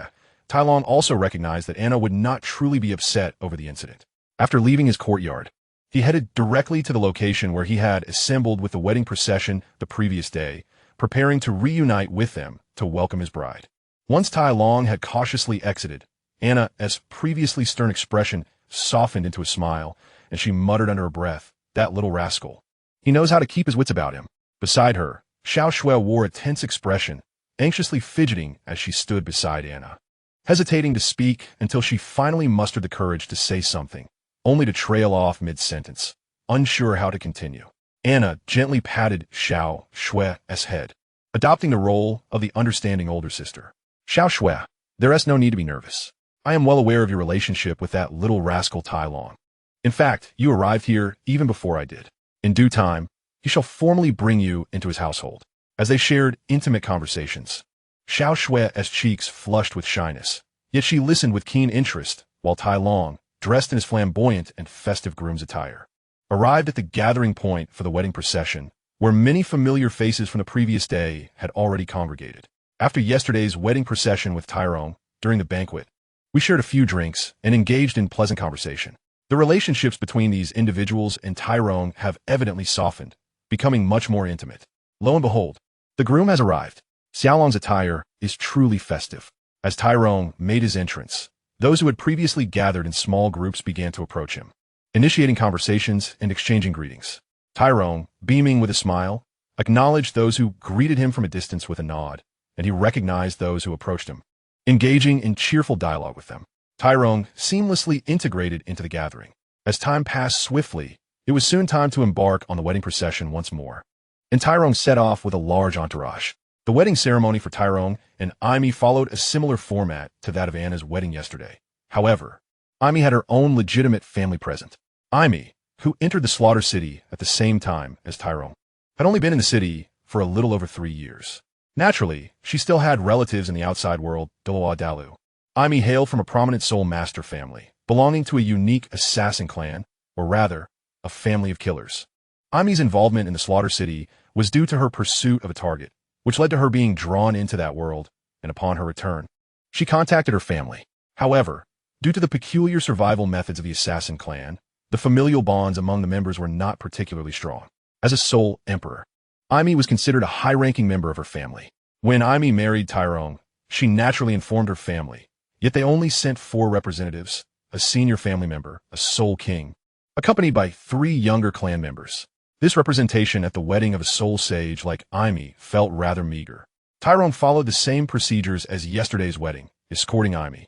Tai Long also recognized that Anna would not truly be upset over the incident. After leaving his courtyard, he headed directly to the location where he had assembled with the wedding procession the previous day, preparing to reunite with them to welcome his bride. Once Tai Long had cautiously exited, Anna's previously stern expression softened into a smile, and she muttered under her breath, That little rascal. He knows how to keep his wits about him. Beside her, Xiao Shui wore a tense expression, anxiously fidgeting as she stood beside Anna, hesitating to speak until she finally mustered the courage to say something, only to trail off mid-sentence, unsure how to continue. Anna gently patted Xiao Shui's head, adopting the role of the understanding older sister. Xiao Shui, there is no need to be nervous. I am well aware of your relationship with that little rascal Tai Long. In fact, you arrived here even before I did. In due time, he shall formally bring you into his household. As they shared intimate conversations, Xiao Shui's cheeks flushed with shyness, yet she listened with keen interest while Tai Long, dressed in his flamboyant and festive groom's attire, arrived at the gathering point for the wedding procession, where many familiar faces from the previous day had already congregated. After yesterday's wedding procession with Tyrone, during the banquet, we shared a few drinks and engaged in pleasant conversation. The relationships between these individuals and Tyrone have evidently softened, becoming much more intimate. Lo and behold, the groom has arrived. Xiaolong's attire is truly festive. As Tyrone made his entrance, those who had previously gathered in small groups began to approach him, initiating conversations and exchanging greetings. Tyrone, beaming with a smile, acknowledged those who greeted him from a distance with a nod, and he recognized those who approached him, engaging in cheerful dialogue with them. Tyrone seamlessly integrated into the gathering. As time passed swiftly, it was soon time to embark on the wedding procession once more, and Tyrone set off with a large entourage. The wedding ceremony for Tyrone and Amy followed a similar format to that of Anna's wedding yesterday. However, Amy had her own legitimate family present. Amy, who entered the Slaughter City at the same time as Tyrone, had only been in the city for a little over 3 years. Naturally, she still had relatives in the outside world, Dalu. Amy hailed from a prominent Soul Master family, belonging to a unique assassin clan, or rather, a family of killers. Amy's involvement in the Slaughter City was due to her pursuit of a target, which led to her being drawn into that world, and upon her return, she contacted her family. However, due to the peculiar survival methods of the assassin clan, the familial bonds among the members were not particularly strong. As a Soul Emperor, Amy was considered a high-ranking member of her family. When Amy married Tyrone, She naturally informed her family, yet they only sent 4 representatives, a senior family member, a Soul King, accompanied by 3 younger clan members. This representation at the wedding of a soul sage like Aimee felt rather meager. Tyrone followed the same procedures as yesterday's wedding, escorting Aimee,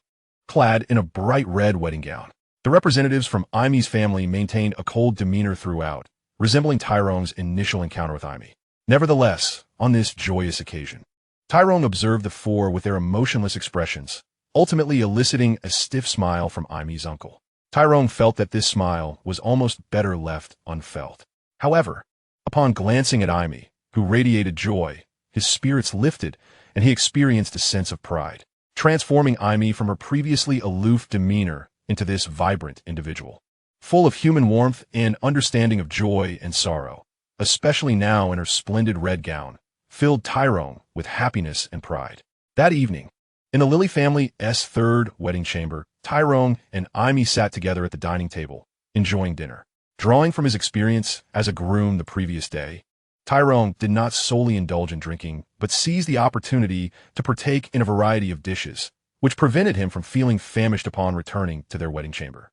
clad in a bright red wedding gown. The representatives from Aimee's family maintained a cold demeanor throughout, resembling Tyrone's initial encounter with Aimee. Nevertheless, on this joyous occasion, Tyrone observed the 4 with their emotionless expressions, ultimately eliciting a stiff smile from Aimee's uncle. Tyrone felt that this smile was almost better left unfelt. However, upon glancing at Aimee, who radiated joy, his spirits lifted, and he experienced a sense of pride, transforming Aimee from her previously aloof demeanor into this vibrant individual, full of human warmth and understanding of joy and sorrow, especially now in her splendid red gown, filled Tyrone with happiness and pride. That evening, in the Lily family's 3rd wedding chamber, Tyrone and Aimee sat together at the dining table, enjoying dinner. Drawing from his experience as a groom the previous day, Tyrone did not solely indulge in drinking, but seized the opportunity to partake in a variety of dishes, which prevented him from feeling famished upon returning to their wedding chamber.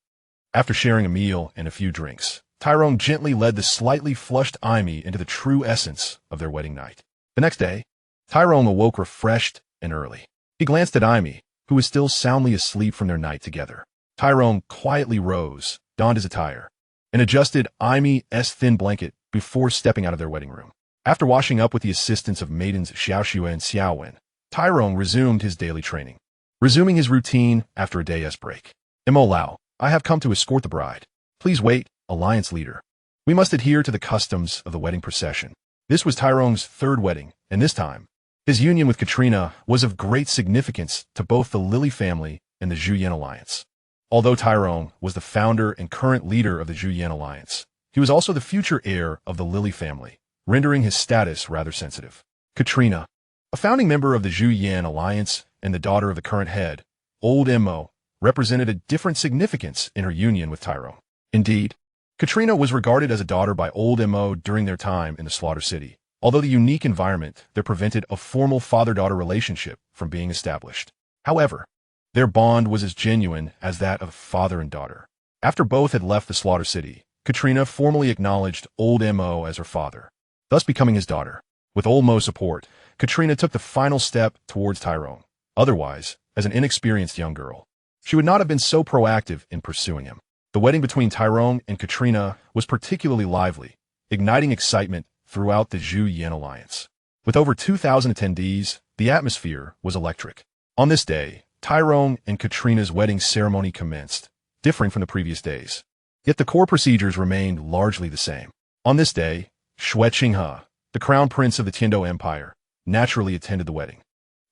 After sharing a meal and a few drinks, Tyrone gently led the slightly flushed Aimee into the true essence of their wedding night. The next day, Tyrone awoke refreshed and early. He glanced at Aimee, who was still soundly asleep from their night together. Tyrone quietly rose, donned his attire, and adjusted Aimee's thin blanket before stepping out of their wedding room. After washing up with the assistance of maidens Xiaoxue and Xiaowen, Tyrone resumed his daily training, resuming his routine after a day's break. Mo Lao, I have come to escort the bride. Please wait, Alliance Leader. We must adhere to the customs of the wedding procession. This was Tyrone's 3rd wedding, and this time, his union with Katrina was of great significance to both the Lily family and the Zhuyan Alliance. Although Tyrone was the founder and current leader of the Zhuyan Alliance, he was also the future heir of the Lily family, rendering his status rather sensitive. Katrina, a founding member of the Zhuyan Alliance and the daughter of the current head, Old Mo, represented a different significance in her union with Tyrone. Indeed, Katrina was regarded as a daughter by Old Mo during their time in the Slaughter City, although the unique environment there prevented a formal father-daughter relationship from being established. However, their bond was as genuine as that of father and daughter. After both had left the Slaughter City, Katrina formally acknowledged Old Mo as her father, thus becoming his daughter. With Old Mo's support, Katrina took the final step towards Tyrone. Otherwise, as an inexperienced young girl, she would not have been so proactive in pursuing him. The wedding between Tyrone and Katrina was particularly lively, igniting excitement throughout the Zhuyan Alliance. With over 2,000 attendees, the atmosphere was electric. On this day, Tyrone and Katrina's wedding ceremony commenced, differing from the previous days. Yet the core procedures remained largely the same. On this day, Xue Qinghe, the crown prince of the Tiando Empire, naturally attended the wedding.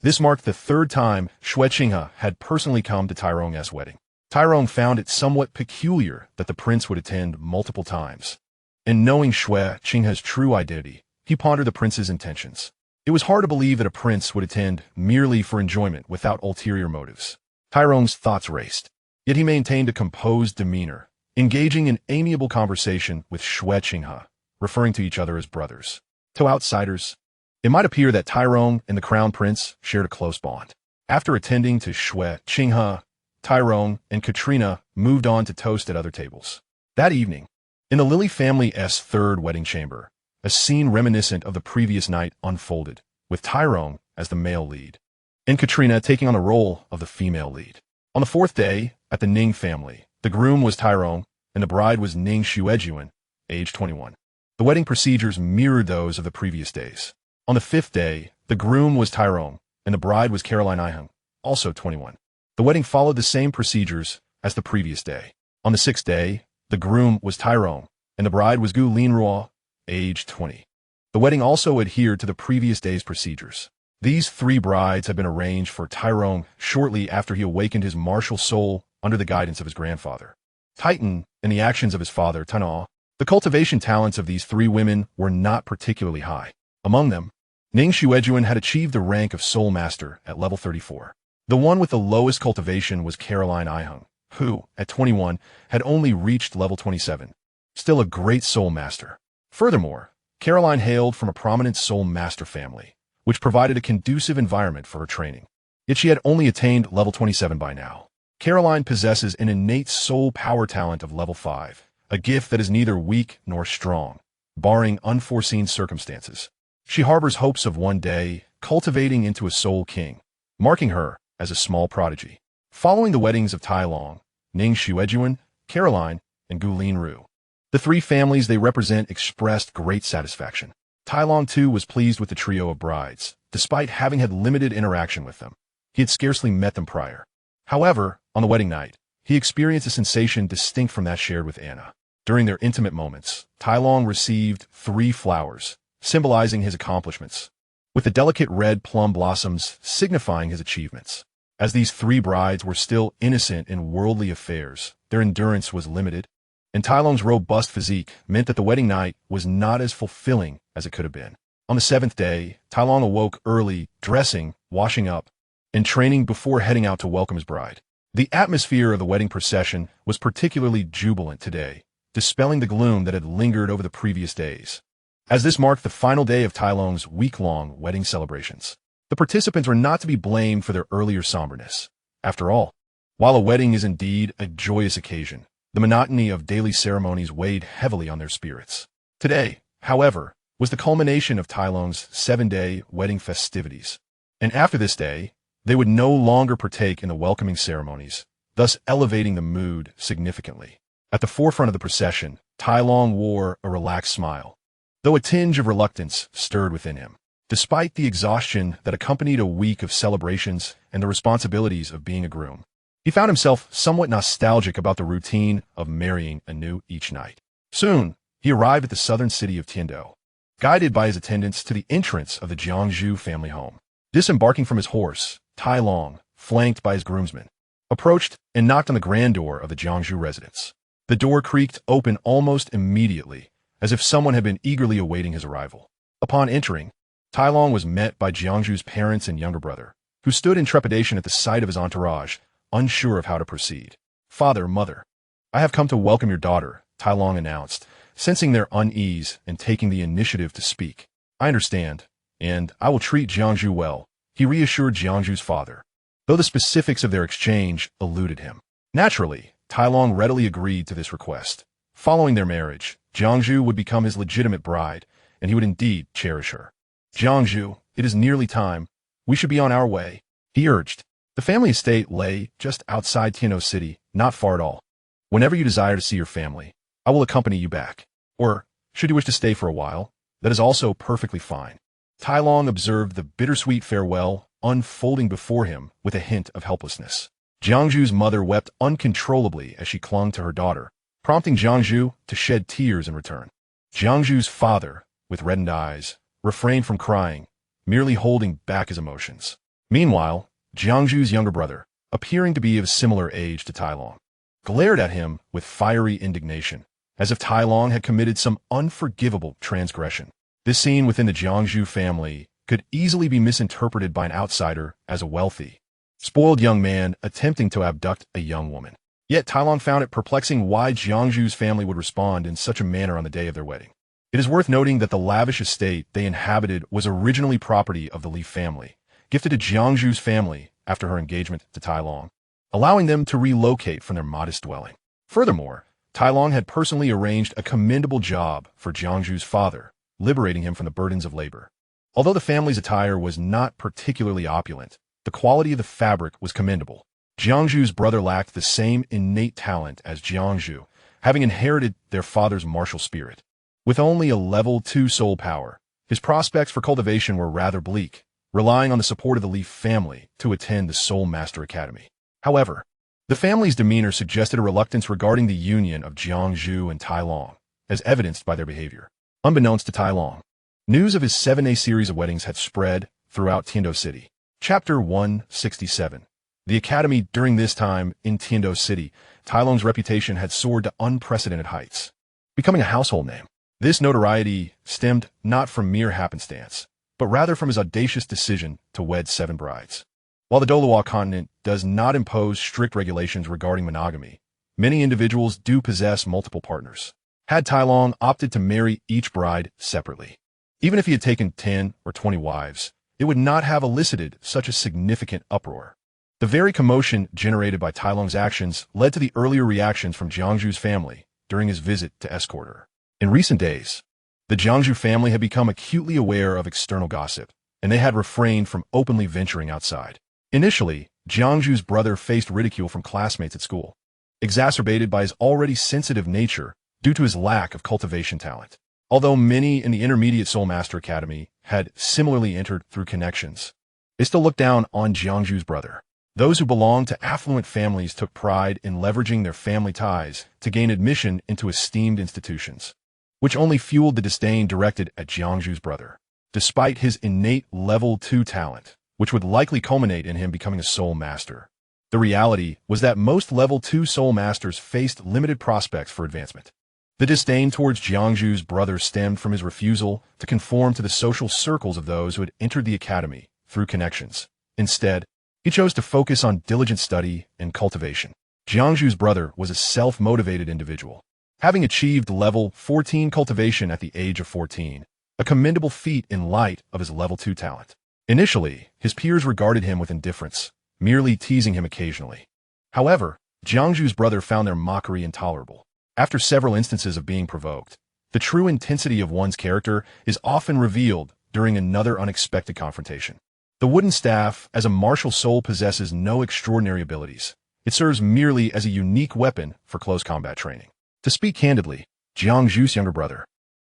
This marked the 3rd time Xue Qinghe had personally come to Tyrone's wedding. Tyrone found it somewhat peculiar that the prince would attend multiple times. And knowing Xue Qinghe's true identity, he pondered the prince's intentions. It was hard to believe that a prince would attend merely for enjoyment without ulterior motives. Tyrone's thoughts raced, yet he maintained a composed demeanor, engaging in amiable conversation with Xue Qinghe, referring to each other as brothers. To outsiders, it might appear that Tyrone and the crown prince shared a close bond. After attending to Xue Qinghe, Tyrone and Katrina moved on to toast at other tables. That evening, in the Lily family's 3rd wedding chamber, a scene reminiscent of the previous night unfolded, with Tyrone as the male lead, and Katrina taking on the role of the female lead. On the 4th day, at the Ning family, the groom was Tyrone, and the bride was Ning Xuejuan, age 21. The wedding procedures mirrored those of the previous days. On the 5th day, the groom was Tyrone, and the bride was Caroline Ihung, also 21. The wedding followed the same procedures as the previous day. On the 6th day, the groom was Tyrone, and the bride was Gu Linruo, age 20. The wedding also adhered to the previous day's procedures. These 3 brides had been arranged for Tyrone shortly after he awakened his martial soul under the guidance of his grandfather, Titan, and the actions of his father, Tana. The cultivation talents of these 3 women were not particularly high. Among them, Ning Xuejuan had achieved the rank of Soul Master at level 34. The one with the lowest cultivation was Caroline Ihung, who, at 21, had only reached level 27. Still a great Soul Master. Furthermore, Caroline hailed from a prominent Soul Master family, which provided a conducive environment for her training. yet she had only attained level 27 by now. Caroline possesses an innate soul power talent of level 5, a gift that is neither weak nor strong, barring unforeseen circumstances. She harbors hopes of one day cultivating into a soul king, marking her as a small prodigy. Following the weddings of Tai Long, Ning Xuejuan, Caroline, and Gu Linru, the three families they represent expressed great satisfaction. Tai Long, too, was pleased with the trio of brides, despite having had limited interaction with them. He had scarcely met them prior. However, on the wedding night, he experienced a sensation distinct from that shared with Anna. During their intimate moments, Tai Long received 3 flowers, symbolizing his accomplishments, with the delicate red plum blossoms signifying his achievements. As these 3 brides were still innocent in worldly affairs, their endurance was limited, and Tai Long's robust physique meant that the wedding night was not as fulfilling as it could have been. On the 7th day, Tai Long awoke early, dressing, washing up, and training before heading out to welcome his bride. The atmosphere of the wedding procession was particularly jubilant today, dispelling the gloom that had lingered over the previous days. As this marked the final day of Tai Long's week-long wedding celebrations, the participants were not to be blamed for their earlier somberness. After all, while a wedding is indeed a joyous occasion, the monotony of daily ceremonies weighed heavily on their spirits. Today, however, was the culmination of Tai Long's 7-day wedding festivities, and after this day, they would no longer partake in the welcoming ceremonies, thus elevating the mood significantly. At the forefront of the procession, Tai Long wore a relaxed smile, though a tinge of reluctance stirred within him. Despite the exhaustion that accompanied a week of celebrations and the responsibilities of being a groom, he found himself somewhat nostalgic about the routine of marrying anew each night. Soon, he arrived at the southern city of Tiando, guided by his attendants to the entrance of the Jiangzhu family home. Disembarking from his horse, Tai Long, flanked by his groomsmen, approached and knocked on the grand door of the Jiangzhu residence. The door creaked open almost immediately, as if someone had been eagerly awaiting his arrival. Upon entering, Tai Long was met by Jiangzhu's parents and younger brother, who stood in trepidation at the sight of his entourage, unsure of how to proceed. "Father, mother, I have come to welcome your daughter," Tai Long announced, sensing their unease and taking the initiative to speak. "I understand, and I will treat Jiangzhu well," he reassured Jiangzhu's father, though the specifics of their exchange eluded him. Naturally, Tai Long readily agreed to this request. Following their marriage, Jiangzhu would become his legitimate bride, and he would indeed cherish her. "Jiangzhu, it is nearly time. We should be on our way," he urged. The family estate lay just outside Tiano City, not far at all. "Whenever you desire to see your family, I will accompany you back. Or, should you wish to stay for a while, that is also perfectly fine." Tai Long observed the bittersweet farewell unfolding before him with a hint of helplessness. Jiangzhu's mother wept uncontrollably as she clung to her daughter, prompting Jiangzhu to shed tears in return. Jiangzhu's father, with reddened eyes, refrained from crying, merely holding back his emotions. Meanwhile, Jiangzhu's younger brother, appearing to be of similar age to Tai Long, glared at him with fiery indignation, as if Tai Long had committed some unforgivable transgression. This scene within the Jiangzhu family could easily be misinterpreted by an outsider as a wealthy, spoiled young man attempting to abduct a young woman. Yet Tai Long found it perplexing why Jiangzhu's family would respond in such a manner on the day of their wedding. It is worth noting that the lavish estate they inhabited was originally property of the Li family, gifted to Jiangzhu's family after her engagement to Tai Long, allowing them to relocate from their modest dwelling. Furthermore, Tai Long had personally arranged a commendable job for Jiangzhu's father, liberating him from the burdens of labor. Although the family's attire was not particularly opulent, the quality of the fabric was commendable. Jiangzhu's brother lacked the same innate talent as Jiangzhu, having inherited their father's martial spirit. With only a level 2 soul power, his prospects for cultivation were rather bleak, relying on the support of the Li family to attend the Soul Master Academy. However, the family's demeanor suggested a reluctance regarding the union of Jiangzhu and Tai Long, as evidenced by their behavior. Unbeknownst to Tai Long, news of his 7-day series of weddings had spread throughout Tiando City. Chapter 167. The Academy. During this time in Tiando City, Tai Long's reputation had soared to unprecedented heights, becoming a household name. This notoriety stemmed not from mere happenstance, but rather from his audacious decision to wed 7 brides. While the Douluo continent does not impose strict regulations regarding monogamy, many individuals do possess multiple partners. Had Tai Long opted to marry each bride separately, even if he had taken 10 or 20 wives, it would not have elicited such a significant uproar. The very commotion generated by Tai Long's actions led to the earlier reactions from Jiangzhu's family during his visit to escort her. In recent days, the Jiangzhu family had become acutely aware of external gossip, and they had refrained from openly venturing outside. Initially, Jiangzhu's brother faced ridicule from classmates at school, exacerbated by his already sensitive nature due to his lack of cultivation talent. Although many in the Intermediate Soul Master Academy had similarly entered through connections, they still looked down on Jiangzhu's brother. Those who belonged to affluent families took pride in leveraging their family ties to gain admission into esteemed institutions, which only fueled the disdain directed at Jiangzhu's brother. Despite his innate level 2 talent, which would likely culminate in him becoming a soul master, the reality was that most level 2 soul masters faced limited prospects for advancement. The disdain towards Jiangzhu's brother stemmed from his refusal to conform to the social circles of those who had entered the academy through connections. Instead, he chose to focus on diligent study and cultivation. Jiangzhu's brother was a self-motivated individual, having achieved level 14 cultivation at the age of 14, a commendable feat in light of his level 2 talent. Initially, his peers regarded him with indifference, merely teasing him occasionally. However, Jiangzhu's brother found their mockery intolerable. After several instances of being provoked, the true intensity of one's character is often revealed during another unexpected confrontation. The wooden staff, as a martial soul, possesses no extraordinary abilities. It serves merely as a unique weapon for close combat training. To speak candidly, Jiangzhu's younger brother,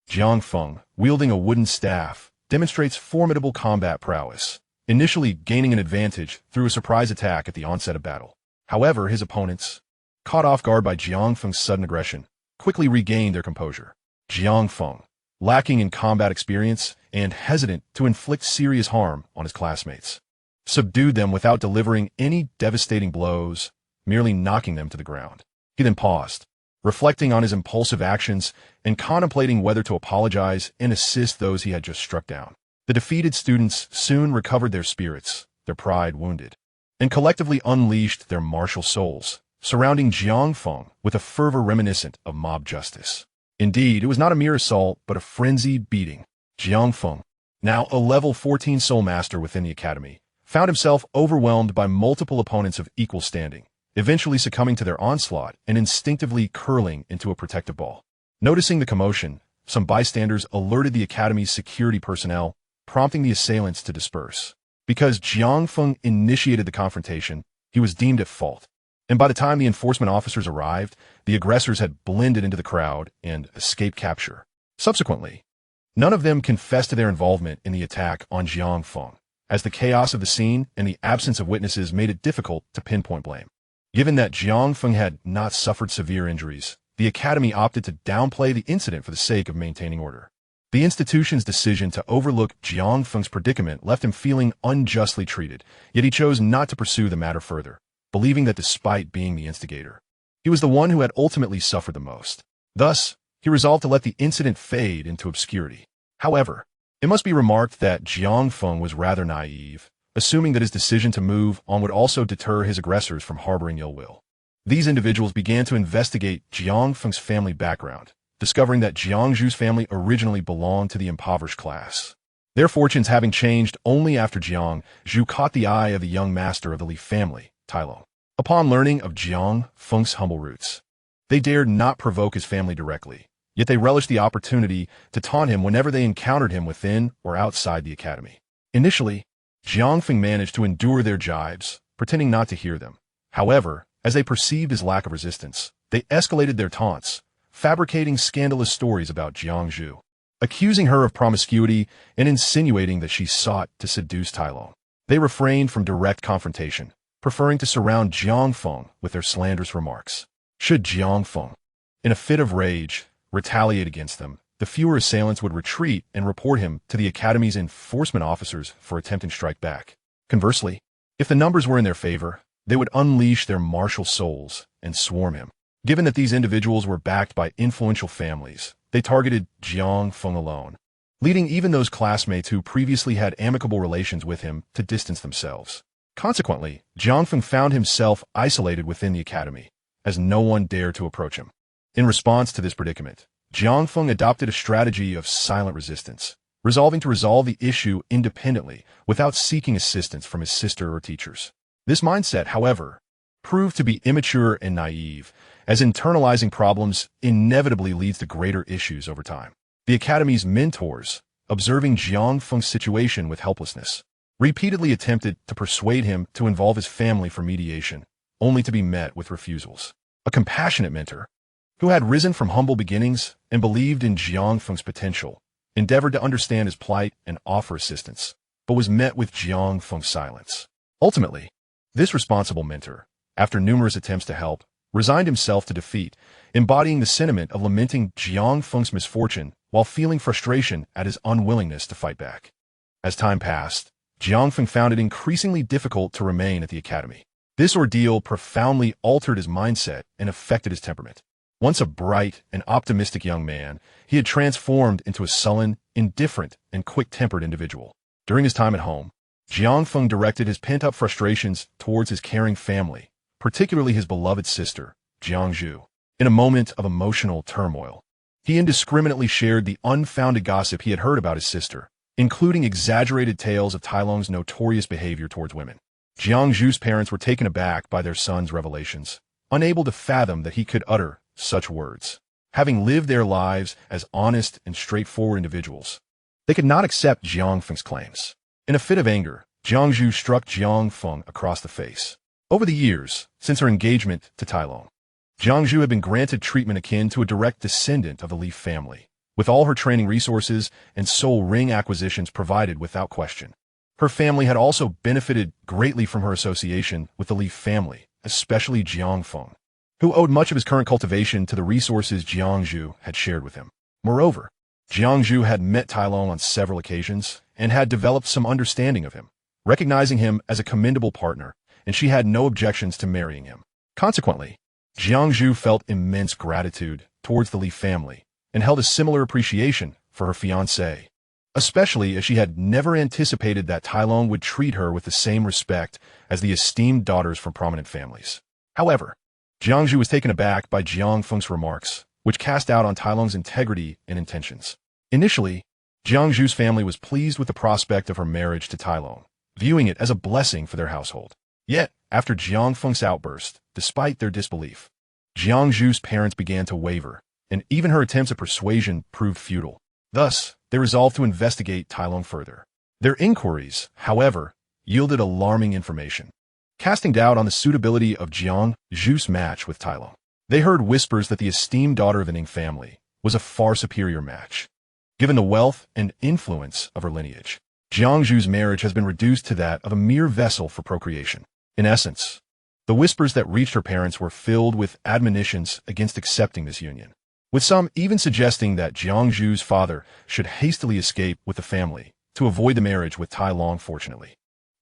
Jiang Feng, wielding a wooden staff, demonstrates formidable combat prowess, initially gaining an advantage through a surprise attack at the onset of battle. However, his opponents, caught off guard by Jiang Feng's sudden aggression, quickly regained their composure. Jiang Feng, lacking in combat experience and hesitant to inflict serious harm on his classmates, subdued them without delivering any devastating blows, merely knocking them to the ground. He then paused, reflecting on his impulsive actions and contemplating whether to apologize and assist those he had just struck down. The defeated students soon recovered their spirits, their pride wounded, and collectively unleashed their martial souls, surrounding Jiang Feng with a fervor reminiscent of mob justice. Indeed, it was not a mere assault, but a frenzied beating. Jiang Feng, now a level 14 soul master within the academy, found himself overwhelmed by multiple opponents of equal standing, eventually succumbing to their onslaught and instinctively curling into a protective ball. Noticing the commotion, some bystanders alerted the academy's security personnel, prompting the assailants to disperse. Because Jiang Feng initiated the confrontation, he was deemed at fault, and by the time the enforcement officers arrived, the aggressors had blended into the crowd and escaped capture. Subsequently, none of them confessed to their involvement in the attack on Jiang Feng, as the chaos of the scene and the absence of witnesses made it difficult to pinpoint blame. Given that Jiang Feng had not suffered severe injuries, the academy opted to downplay the incident for the sake of maintaining order. The institution's decision to overlook Jiang Feng's predicament left him feeling unjustly treated, yet he chose not to pursue the matter further, believing that despite being the instigator, he was the one who had ultimately suffered the most. Thus, he resolved to let the incident fade into obscurity. However, it must be remarked that Jiang Feng was rather naive, assuming that his decision to move on would also deter his aggressors from harboring ill will. These individuals began to investigate Jiang Feng's family background, discovering that Jiangzhu's family originally belonged to the impoverished class. Their fortunes having changed only after Jiangzhu caught the eye of the young master of the Li family, Tai Long. Upon learning of Jiang Feng's humble roots, they dared not provoke his family directly, yet they relished the opportunity to taunt him whenever they encountered him within or outside the academy. Initially, Jiang Feng managed to endure their jibes, pretending not to hear them. However, as they perceived his lack of resistance, they escalated their taunts, fabricating scandalous stories about Jiangzhu, accusing her of promiscuity and insinuating that she sought to seduce Tai Long. They refrained from direct confrontation, preferring to surround Jiang Feng with their slanderous remarks. Should Jiang Feng, in a fit of rage, retaliate against them, the fewer assailants would retreat and report him to the academy's enforcement officers for attempting to strike back. Conversely, if the numbers were in their favor, they would unleash their martial souls and swarm him. Given that these individuals were backed by influential families, they targeted Jiang Feng alone, leading even those classmates who previously had amicable relations with him to distance themselves. Consequently, Jiang Feng found himself isolated within the academy, as no one dared to approach him. In response to this predicament, Jiang Feng adopted a strategy of silent resistance, resolving to resolve the issue independently without seeking assistance from his sister or teachers. This mindset, however, proved to be immature and naive, as internalizing problems inevitably leads to greater issues over time. The Academy's mentors, observing Jiang Feng's situation with helplessness, repeatedly attempted to persuade him to involve his family for mediation, only to be met with refusals. A compassionate mentor, who had risen from humble beginnings and believed in Jiang Feng's potential, endeavored to understand his plight and offer assistance, but was met with Jiang Feng's silence. Ultimately, this responsible mentor, after numerous attempts to help, resigned himself to defeat, embodying the sentiment of lamenting Jiang Feng's misfortune while feeling frustration at his unwillingness to fight back. As time passed, Jiang Feng found it increasingly difficult to remain at the academy. This ordeal profoundly altered his mindset and affected his temperament. Once a bright and optimistic young man, he had transformed into a sullen, indifferent, and quick-tempered individual. During his time at home, Jiang Feng directed his pent-up frustrations towards his caring family, particularly his beloved sister, Jiang Zhu. In a moment of emotional turmoil, he indiscriminately shared the unfounded gossip he had heard about his sister, including exaggerated tales of Tai Long's notorious behavior towards women. Jiang Zhu's parents were taken aback by their son's revelations, unable to fathom that he could utter such words. Having lived their lives as honest and straightforward individuals, they could not accept Jiang Feng's claims. In a fit of anger, Jiang Zhu struck Jiang Feng across the face. Over the years, since her engagement to Tai Long, Jiang Zhu had been granted treatment akin to a direct descendant of the Li family, with all her training resources and soul ring acquisitions provided without question. Her family had also benefited greatly from her association with the Li family, especially Jiang Feng, who owed much of his current cultivation to the resources Jiang Zhu had shared with him. Moreover, Jiang Zhu had met Tai Long on several occasions and had developed some understanding of him, recognizing him as a commendable partner, and she had no objections to marrying him. Consequently, Jiang Zhu felt immense gratitude towards the Li family and held a similar appreciation for her fiancé, especially as she had never anticipated that Tai Long would treat her with the same respect as the esteemed daughters from prominent families. However, Jiang Zhu was taken aback by Jiang Feng's remarks, which cast doubt on Tai Long's integrity and intentions. Initially, Jiang Zhu's family was pleased with the prospect of her marriage to Tai Long, viewing it as a blessing for their household. Yet, after Jiang Feng's outburst, despite their disbelief, Jiang Zhu's parents began to waver, and even her attempts at persuasion proved futile. Thus, they resolved to investigate Tai Long further. Their inquiries, however, yielded alarming information, casting doubt on the suitability of Jiang Zhu's match with Tai Long. They heard whispers that the esteemed daughter of the Ning family was a far superior match, given the wealth and influence of her lineage. Jiang Zhu's marriage has been reduced to that of a mere vessel for procreation. In essence, the whispers that reached her parents were filled with admonitions against accepting this union, with some even suggesting that Jiang Zhu's father should hastily escape with the family to avoid the marriage with Tai Long. Fortunately,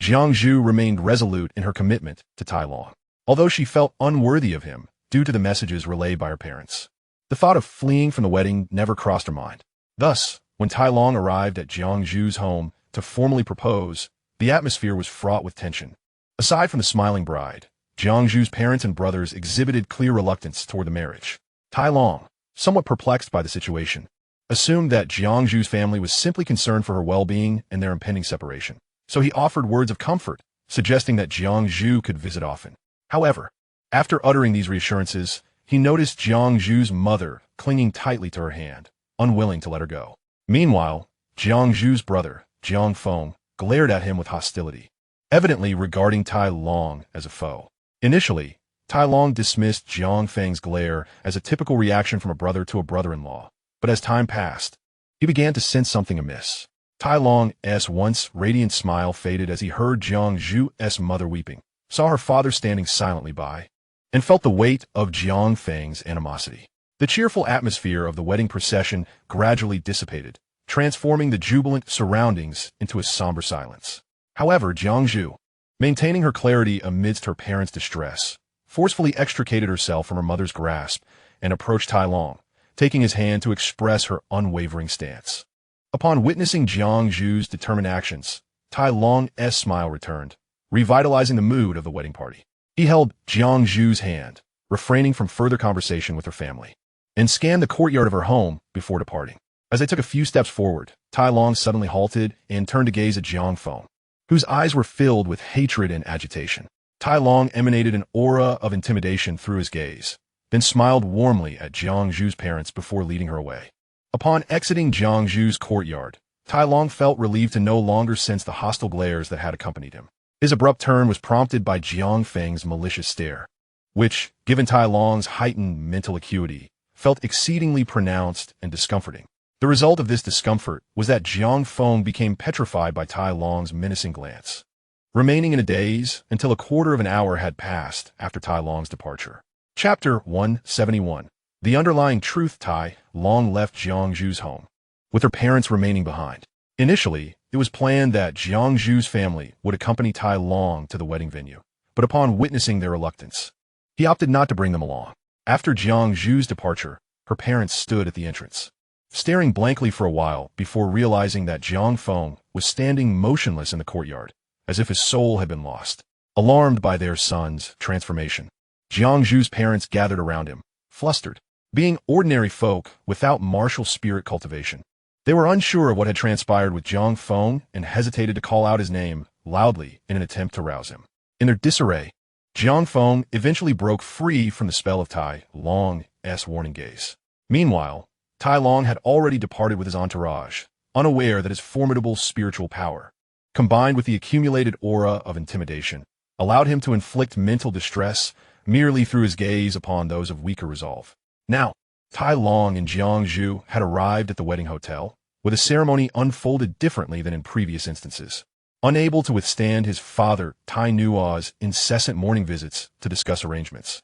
Jiang Zhu remained resolute in her commitment to Tai Long, although she felt unworthy of him due to the messages relayed by her parents. The thought of fleeing from the wedding never crossed her mind. Thus, when Tai Long arrived at Jiang Zhu's home to formally propose, the atmosphere was fraught with tension. Aside from the smiling bride, Jiang Zhu's parents and brothers exhibited clear reluctance toward the marriage. Tai Long, somewhat perplexed by the situation, assumed that Jiang Zhu's family was simply concerned for her well-being and their impending separation. So he offered words of comfort, suggesting that Jiang Zhu could visit often. However, after uttering these reassurances, he noticed Jiang Zhu's mother clinging tightly to her hand, unwilling to let her go. Meanwhile, Jiang Zhu's brother, Jiang Feng, glared at him with hostility, evidently regarding Tai Long as a foe. Initially, Tai Long dismissed Jiang Feng's glare as a typical reaction from a brother to a brother-in-law, but as time passed, he began to sense something amiss. Tai Long's once radiant smile faded as he heard Jiang Zhu's mother weeping, saw her father standing silently by, and felt the weight of Jiang Feng's animosity. The cheerful atmosphere of the wedding procession gradually dissipated, transforming the jubilant surroundings into a somber silence. However, Jiang Zhu, maintaining her clarity amidst her parents' distress, forcefully extricated herself from her mother's grasp and approached Tai Long, taking his hand to express her unwavering stance. Upon witnessing Jiang Zhu's determined actions, Tai Long's smile returned, revitalizing the mood of the wedding party. He held Jiang Zhu's hand, refraining from further conversation with her family, and scanned the courtyard of her home before departing. As they took a few steps forward, Tai Long suddenly halted and turned to gaze at Jiang Feng, whose eyes were filled with hatred and agitation. Tai Long emanated an aura of intimidation through his gaze, then smiled warmly at Jiang Zhu's parents before leading her away. Upon exiting Jiang Zhu's courtyard, Tai Long felt relieved to no longer sense the hostile glares that had accompanied him. His abrupt turn was prompted by Jiang Feng's malicious stare, which, given Tai Long's heightened mental acuity, felt exceedingly pronounced and discomforting. The result of this discomfort was that Jiang Feng became petrified by Tai Long's menacing glance, remaining in a daze until a quarter of an hour had passed after Tai Long's departure. Chapter 171. The underlying truth. Tai Long left Jiang Zhu's home, with her parents remaining behind. Initially, it was planned that Jiang Zhu's family would accompany Tai Long to the wedding venue, but upon witnessing their reluctance, he opted not to bring them along. After Jiang Zhu's departure, her parents stood at the entrance, staring blankly for a while before realizing that Jiang Feng was standing motionless in the courtyard, as if his soul had been lost. Alarmed by their son's transformation, Jiang Zhu's parents gathered around him, flustered. Being ordinary folk without martial spirit cultivation, they were unsure of what had transpired with Jiang Feng and hesitated to call out his name loudly in an attempt to rouse him. In their disarray, Jiang Feng eventually broke free from the spell of Tai Long's warning gaze. Meanwhile, Tai Long had already departed with his entourage, unaware that his formidable spiritual power, combined with the accumulated aura of intimidation, allowed him to inflict mental distress merely through his gaze upon those of weaker resolve. Now, Tai Long and Jiang Zhu had arrived at the wedding hotel, where the ceremony unfolded differently than in previous instances. Unable to withstand his father Tai Nuo's incessant morning visits to discuss arrangements,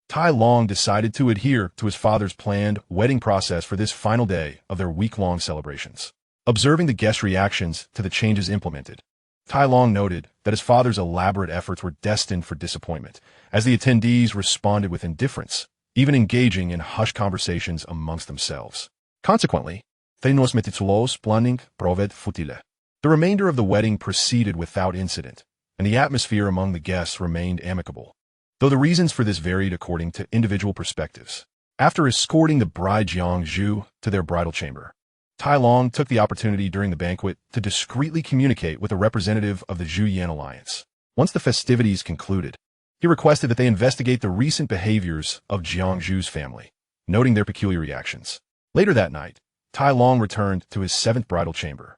Tai Long decided to adhere to his father's planned wedding process for this final day of their week-long celebrations. Observing the guests' reactions to the changes implemented, Tai Long noted that his father's elaborate efforts were destined for disappointment, as the attendees responded with indifference, even engaging in hushed conversations amongst themselves. Consequently, thenos metitulos planning proved futile. The remainder of the wedding proceeded without incident, and the atmosphere among the guests remained amicable, though the reasons for this varied according to individual perspectives. After escorting the bride Jiang Zhu to their bridal chamber, Tai Long took the opportunity during the banquet to discreetly communicate with a representative of the Zhu-Yan alliance. Once the festivities concluded, he requested that they investigate the recent behaviors of Jiang Zhu's family, noting their peculiar reactions. Later that night, Tai Long returned to his seventh bridal chamber,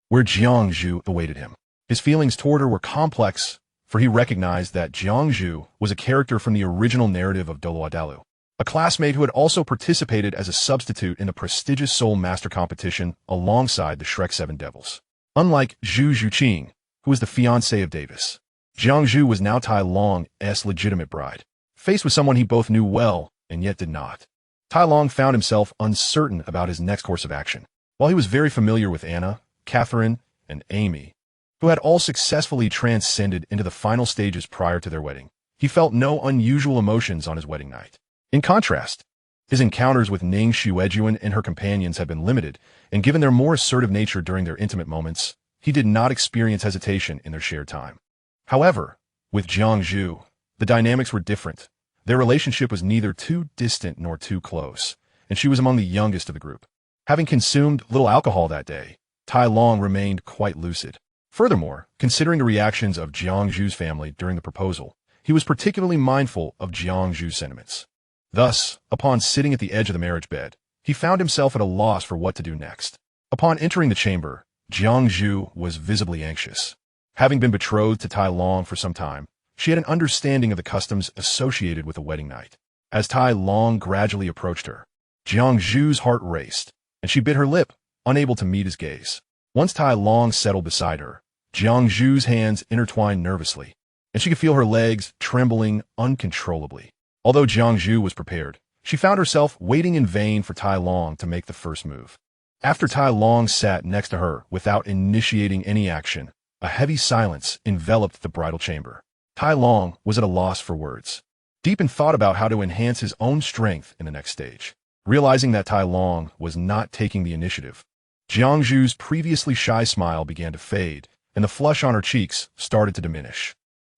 where Jiang Zhu awaited him. His feelings toward her were complex, for he recognized that Jiang Zhu was a character from the original narrative of Dalu, a classmate who had also participated as a substitute in the prestigious Soul Master competition alongside the Shrek 7 Devils. Unlike Zhu Zhuqing, who was the fiancé of Davis, Jiang Zhu was now Tai Long's legitimate bride. Faced with someone he both knew well and yet did not, Tai Long found himself uncertain about his next course of action. While he was very familiar with Anna, Catherine, and Amy, who had all successfully transcended into the final stages prior to their wedding, he felt no unusual emotions on his wedding night. In contrast, his encounters with Ning Xuejuan and her companions had been limited, and given their more assertive nature during their intimate moments, he did not experience hesitation in their shared time. However, with Jiang Zhu, the dynamics were different. Their relationship was neither too distant nor too close, and she was among the youngest of the group. Having consumed little alcohol that day, Tai Long remained quite lucid. Furthermore, considering the reactions of Jiang Zhu's family during the proposal, he was particularly mindful of Jiang Zhu's sentiments. Thus, upon sitting at the edge of the marriage bed, he found himself at a loss for what to do next. Upon entering the chamber, Jiang Zhu was visibly anxious. Having been betrothed to Tai Long for some time, she had an understanding of the customs associated with a wedding night. As Tai Long gradually approached her, Jiang Zhu's heart raced, and she bit her lip, unable to meet his gaze. Once Tai Long settled beside her, Jiang Zhu's hands intertwined nervously, and she could feel her legs trembling uncontrollably. Although Jiang Zhu was prepared, she found herself waiting in vain for Tai Long to make the first move. After Tai Long sat next to her without initiating any action, a heavy silence enveloped the bridal chamber. Tai Long was at a loss for words, deep in thought about how to enhance his own strength in the next stage. Realizing that Tai Long was not taking the initiative, Jiang Zhu's previously shy smile began to fade, and the flush on her cheeks started to diminish.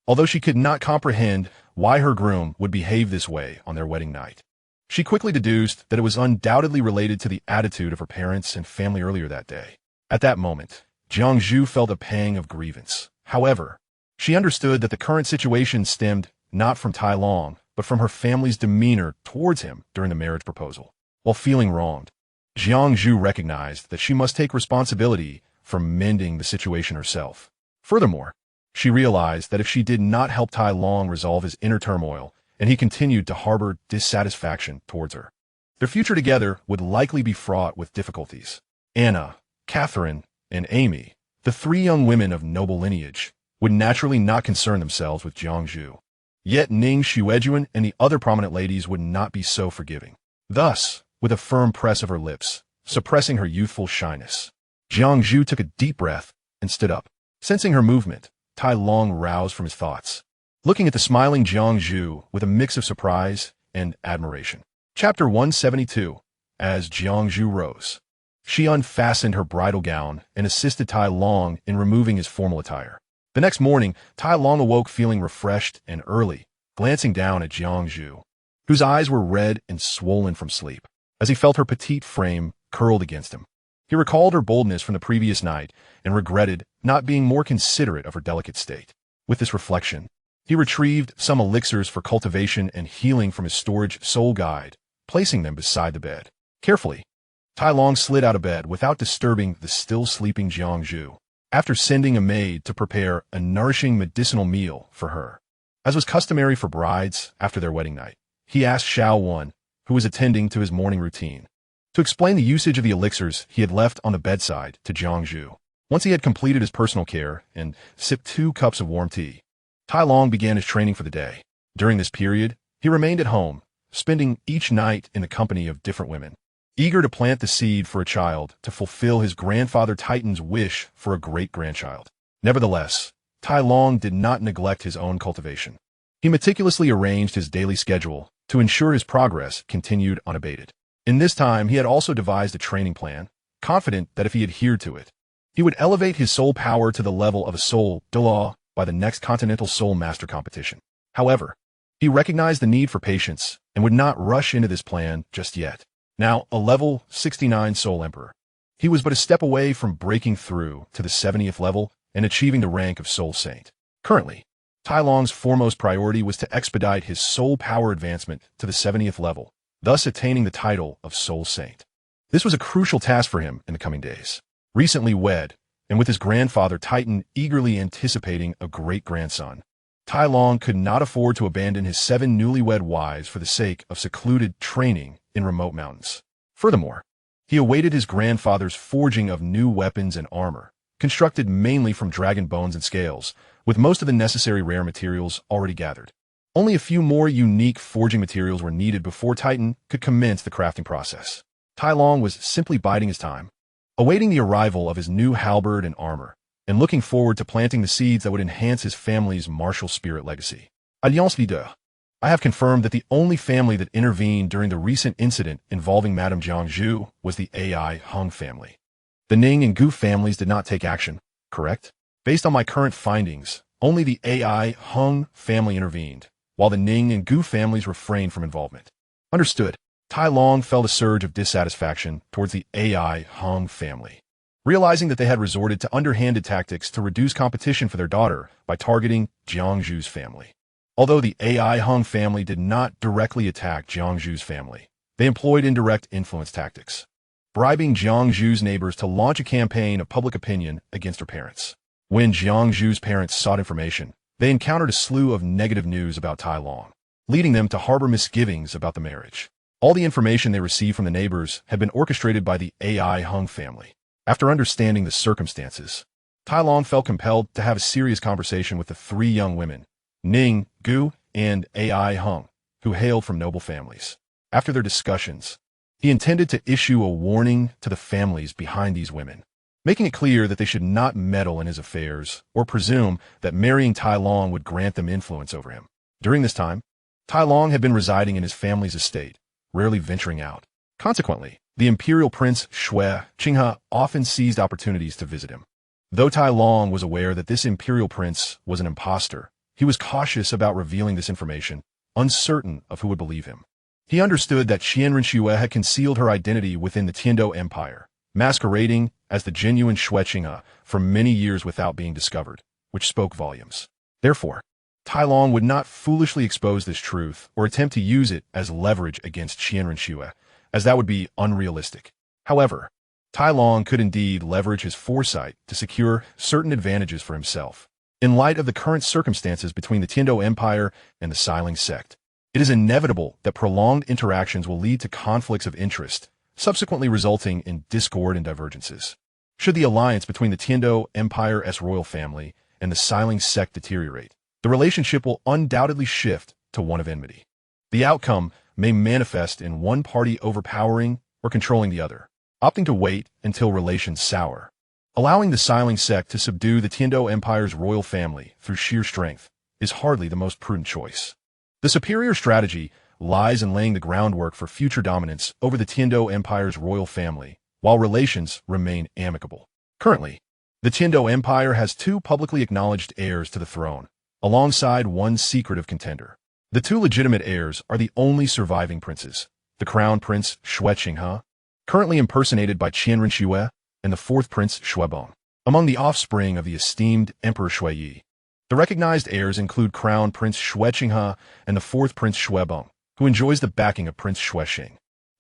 Although she could not comprehend why her groom would behave this way on their wedding night, She quickly deduced that it was undoubtedly related to the attitude of her parents and family earlier that day. At that moment, Jiangzhu felt a pang of grievance. However, she understood that the current situation stemmed not from Tai Long, but from her family's demeanor towards him during the marriage proposal. While feeling wronged, Jiangzhu recognized that she must take responsibility for mending the situation herself. Furthermore, she realized that if she did not help Tai Long resolve his inner turmoil, and he continued to harbor dissatisfaction towards her, their future together would likely be fraught with difficulties. Anna, Catherine, and Amy, the three young women of noble lineage, would naturally not concern themselves with Jiangzhu. Yet Ning Xuejuan and the other prominent ladies would not be so forgiving. Thus, with a firm press of her lips, suppressing her youthful shyness, Jiangzhu took a deep breath and stood up. Sensing her movement, Tai Long roused from his thoughts, looking at the smiling Jiangzhu with a mix of surprise and admiration. Chapter 172. As Jiangzhu rose, she unfastened her bridal gown and assisted Tai Long in removing his formal attire. The next morning, Tai Long awoke feeling refreshed and early, glancing down at Jiangzhu, whose eyes were red and swollen from sleep, as he felt her petite frame curled against him. He recalled her boldness from the previous night and regretted not being more considerate of her delicate state. With this reflection, he retrieved some elixirs for cultivation and healing from his storage soul guide, placing them beside the bed. Carefully, Tai Long slid out of bed without disturbing the still sleeping Jiangzhu, after sending a maid to prepare a nourishing medicinal meal for her. As was customary for brides after their wedding night, he asked Xiao Wan, who was attending to his morning routine, to explain the usage of the elixirs he had left on the bedside to Jiangzhu. Once he had completed his personal care and sipped 2 cups of warm tea, Tai Long began his training for the day. During this period, he remained at home, spending each night in the company of different women, eager to plant the seed for a child to fulfill his grandfather Titan's wish for a great-grandchild. Nevertheless, Tai Long did not neglect his own cultivation. He meticulously arranged his daily schedule to ensure his progress continued unabated. In this time, he had also devised a training plan, confident that if he adhered to it, he would elevate his soul power to the level of a soul Douluo by the next Continental Soul Master competition. However, he recognized the need for patience and would not rush into this plan just yet. Now a level 69 Soul Emperor, he was but a step away from breaking through to the 70th level and achieving the rank of Soul Saint. Currently, Tai Long's foremost priority was to expedite his soul power advancement to the 70th level, thus attaining the title of Soul Saint. This was a crucial task for him in the coming days. Recently wed, and with his grandfather Titan eagerly anticipating a great-grandson, Tai Long could not afford to abandon his 7 newlywed wives for the sake of secluded training in remote mountains. Furthermore, he awaited his grandfather's forging of new weapons and armor, constructed mainly from dragon bones and scales, with most of the necessary rare materials already gathered. Only a few more unique forging materials were needed before Titan could commence the crafting process. Tai Long was simply biding his time, awaiting the arrival of his new halberd and armor, and looking forward to planting the seeds that would enhance his family's martial spirit legacy. Alliance Leader. I have confirmed that the only family that intervened during the recent incident involving Madame Jiangzhu was the AI Hung family. The Ning and Gu families did not take action, correct? Based on my current findings, only the AI Hung family intervened, while the Ning and Gu families refrained from involvement. Understood. Tai Long felt a surge of dissatisfaction towards the AI Hung family, realizing that they had resorted to underhanded tactics to reduce competition for their daughter by targeting Jiangzhu's family. Although the AI Hung family did not directly attack Jiangzhu's family, they employed indirect influence tactics, bribing Jiangzhu's neighbors to launch a campaign of public opinion against her parents. When Jiangzhu's parents sought information, they encountered a slew of negative news about Tai Long, leading them to harbor misgivings about the marriage. All the information they received from the neighbors had been orchestrated by the AI Hung family. After understanding the circumstances, Tai Long felt compelled to have a serious conversation with the 3 young women, Ning, Gu, and AI Hung, who hailed from noble families. After their discussions, he intended to issue a warning to the families behind these women, making it clear that they should not meddle in his affairs or presume that marrying Tai Long would grant them influence over him. During this time, Tai Long had been residing in his family's estate, rarely venturing out. Consequently, the imperial prince Shui Qinghe often seized opportunities to visit him. Though Tai Long was aware that this imperial prince was an impostor, he was cautious about revealing this information, uncertain of who would believe him. He understood that Qianren Xue had concealed her identity within the Tiando Empire, masquerading as the genuine Xue Qinghe for many years without being discovered, which spoke volumes. Therefore, Tai Long would not foolishly expose this truth or attempt to use it as leverage against Qianren Xue, as that would be unrealistic. However, Tai Long could indeed leverage his foresight to secure certain advantages for himself. In light of the current circumstances between the Tiando Empire and the Xiling sect, it is inevitable that prolonged interactions will lead to conflicts of interest, subsequently resulting in discord and divergences. Should the alliance between the Tiando Empire's royal family and the Xiling sect deteriorate, the relationship will undoubtedly shift to one of enmity. The outcome may manifest in one party overpowering or controlling the other, opting to wait until relations sour. Allowing the Xiling sect to subdue the Tiando Empire's royal family through sheer strength is hardly the most prudent choice. The superior strategy lies in laying the groundwork for future dominance over the Tiando Empire's royal family, while relations remain amicable. Currently, the Tiando Empire has two publicly acknowledged heirs to the throne, alongside one secretive contender. The two legitimate heirs are the only surviving princes, the Crown Prince Xue Qinghe, currently impersonated by Qianren Xue, and the fourth prince Xuebong. Among the offspring of the esteemed Emperor Shuiyi, the recognized heirs include Crown Prince Xue Qinghe and the fourth prince Xuebong, who enjoys the backing of Prince Xuexing.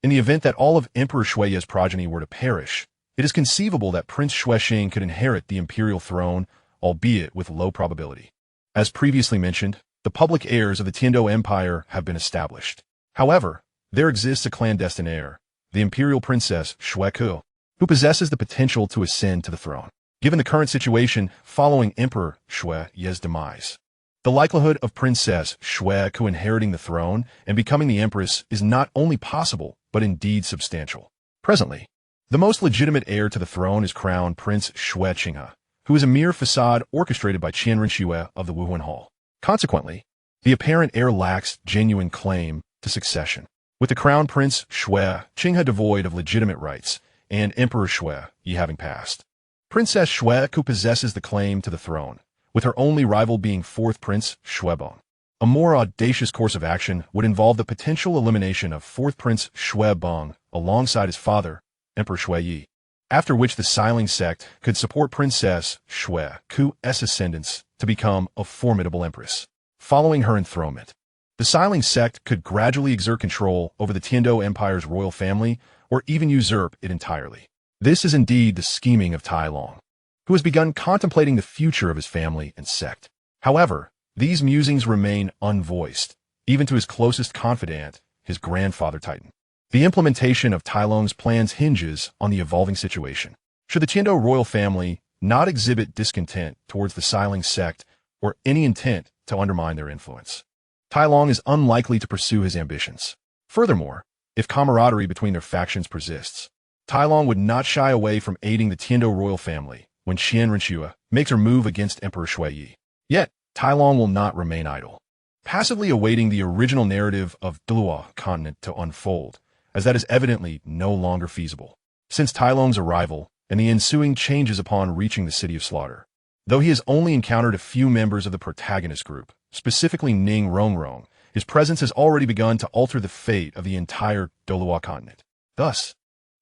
In the event that all of Emperor Shuiyi's progeny were to perish, it is conceivable that Prince Xuexing could inherit the imperial throne, albeit with low probability. As previously mentioned, the public heirs of the Tiando Empire have been established. However, there exists a clandestine heir, the imperial princess Xue Ku, who possesses the potential to ascend to the throne. Given the current situation following Emperor Shuiyi's demise, the likelihood of Princess Xue Ku inheriting the throne and becoming the empress is not only possible, but indeed substantial. Presently, the most legitimate heir to the throne is Crown Prince Xue Qinghe, who is a mere facade orchestrated by Qianren Xue of the Wuhuan Hall. Consequently, the apparent heir lacks genuine claim to succession. With the Crown Prince Xue Qinghe devoid of legitimate rights, and Emperor Shuiyi having passed, Princess Xue Ku possesses the claim to the throne, with her only rival being fourth prince Xuebong. A more audacious course of action would involve the potential elimination of fourth prince Xuebong alongside his father, Emperor Shuiyi, after which the Xiling sect could support Princess Xue Ku's ascendance to become a formidable empress. Following her enthronement, the Xiling sect could gradually exert control over the Tiando Empire's royal family or even usurp it entirely. This is indeed the scheming of Tai Long, who has begun contemplating the future of his family and sect. However, these musings remain unvoiced, even to his closest confidant, his grandfather Titan. The implementation of Tai Long's plans hinges on the evolving situation. Should the Tiando royal family not exhibit discontent towards the Xiling sect or any intent to undermine their influence, Tai Long is unlikely to pursue his ambitions. Furthermore, if camaraderie between their factions persists, Tai Long would not shy away from aiding the Tiando royal family when Qianren Xue makes her move against Emperor Shuiyi. Yet, Tai Long will not remain idle, passively awaiting the original narrative of Douluo continent to unfold, as that is evidently no longer feasible. Since Tai Long's arrival and the ensuing changes upon reaching the City of Slaughter, though he has only encountered a few members of the protagonist group, specifically Ning Rongrong, his presence has already begun to alter the fate of the entire Douluo continent. Thus,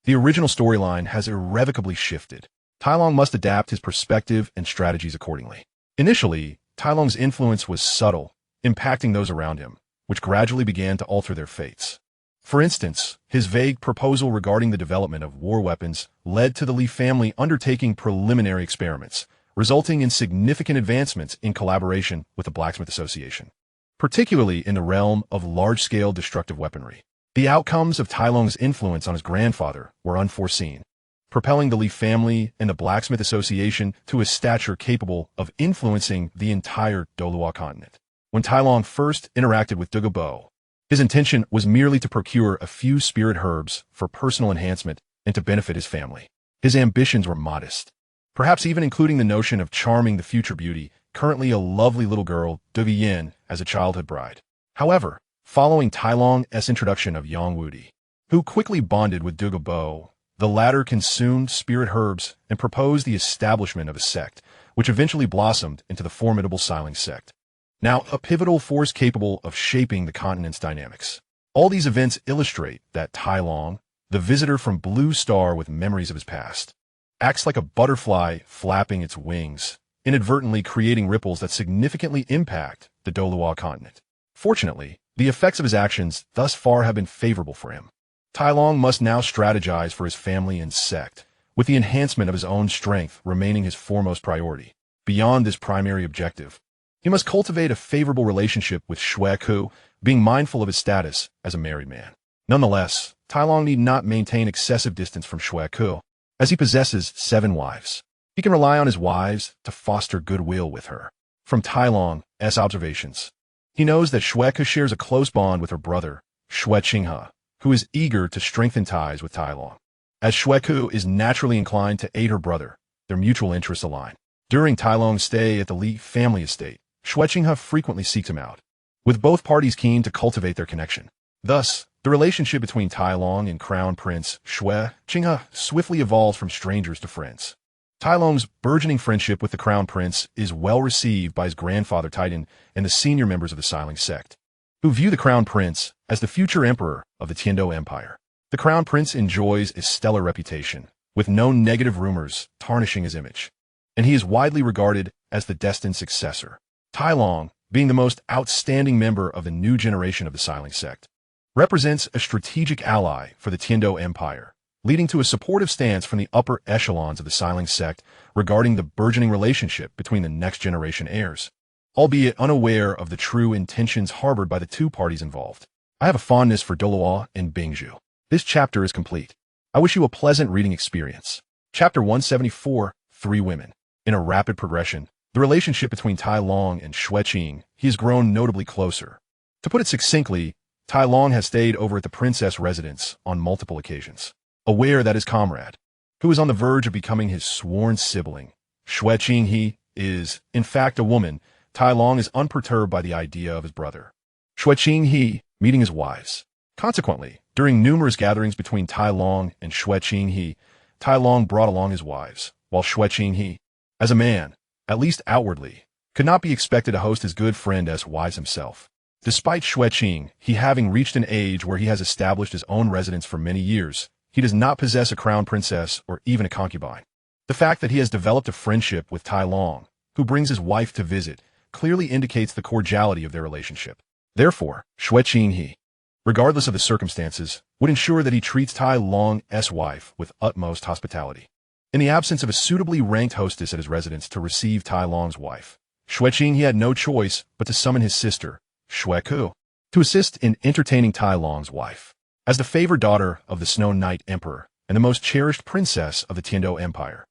the original storyline has irrevocably shifted. Tai Long must adapt his perspective and strategies accordingly. Initially, Tai Long's influence was subtle, impacting those around him, which gradually began to alter their fates. For instance, his vague proposal regarding the development of war weapons led to the Li family undertaking preliminary experiments, resulting in significant advancements in collaboration with the Blacksmith Association, particularly in the realm of large-scale destructive weaponry. The outcomes of Tai Long's influence on his grandfather were unforeseen, propelling the Li family and the Blacksmith Association to a stature capable of influencing the entire Douluo continent. When Tai Long first interacted with Douluo, his intention was merely to procure a few spirit herbs for personal enhancement and to benefit his family. His ambitions were modest, perhaps even including the notion of charming the future beauty, currently a lovely little girl, Dugi Yin, as a childhood bride. However, following Tai Long's introduction of Yang Wudi, who quickly bonded with Douluo, the latter consumed spirit herbs and proposed the establishment of a sect, which eventually blossomed into the formidable Xiling sect, now a pivotal force capable of shaping the continent's dynamics. All these events illustrate that Tai Long, the visitor from Blue Star with memories of his past, acts like a butterfly flapping its wings, inadvertently creating ripples that significantly impact the Douluo continent. Fortunately, the effects of his actions thus far have been favorable for him. Tai Long must now strategize for his family and sect, with the enhancement of his own strength remaining his foremost priority. Beyond this primary objective, he must cultivate a favorable relationship with Xue Ku, being mindful of his status as a married man. Nonetheless, Tai Long need not maintain excessive distance from Xue Ku, as he possesses 7 wives. He can rely on his wives to foster goodwill with her. From Tai Long's observations, he knows that Xue Ku shares a close bond with her brother, Xue Qinghe, who is eager to strengthen ties with Tai Long. As Xue Ku is naturally inclined to aid her brother, their mutual interests align. During Tai Long's stay at the Li family estate, Xue Qinghe frequently seeks him out, with both parties keen to cultivate their connection. Thus, the relationship between Tai Long and Crown Prince Xue Qinghe swiftly evolves from strangers to friends. Tai Long's burgeoning friendship with the Crown Prince is well received by his grandfather Titan and the senior members of the Xiling sect, who view the Crown Prince as the future emperor of the Tiando Empire. The Crown Prince enjoys a stellar reputation, with no negative rumors tarnishing his image, and he is widely regarded as the destined successor. Tai Long, being the most outstanding member of the new generation of the Xiling sect, represents a strategic ally for the Tiando Empire, leading to a supportive stance from the upper echelons of the Xiling sect regarding the burgeoning relationship between the next generation heirs, albeit unaware of the true intentions harbored by the two parties involved. I have a fondness for Douluo and Bingzhu. This chapter is complete. I wish you a pleasant reading experience. Chapter 174, 3 Women. In a rapid progression, the relationship between Tai Long and Xue Qinghe has grown notably closer. To put it succinctly, Tai Long has stayed over at the princess residence on multiple occasions, aware that his comrade, who is on the verge of becoming his sworn sibling, Xue Qinghe, is, in fact, a woman. Tai Long is unperturbed by the idea of his brother, Xue Qinghe, meeting his wives. Consequently, during numerous gatherings between Tai Long and Xue Qinghe, Tai Long brought along his wives, while Xue Qinghe, as a man, at least outwardly, could not be expected to host his good friend as wives himself. Despite Xue Qinghe having reached an age where he has established his own residence for many years, he does not possess a crown princess or even a concubine. The fact that he has developed a friendship with Tai Long, who brings his wife to visit, clearly indicates the cordiality of their relationship. Therefore, Xue Qinghe, regardless of the circumstances, would ensure that he treats Tai Long's wife with utmost hospitality. In the absence of a suitably ranked hostess at his residence to receive Tai Long's wife, Xue Qinghe had no choice but to summon his sister, Xue Ku, to assist in entertaining Tai Long's wife. As the favored daughter of the Snow Knight Emperor and the most cherished princess of the Tiando Empire,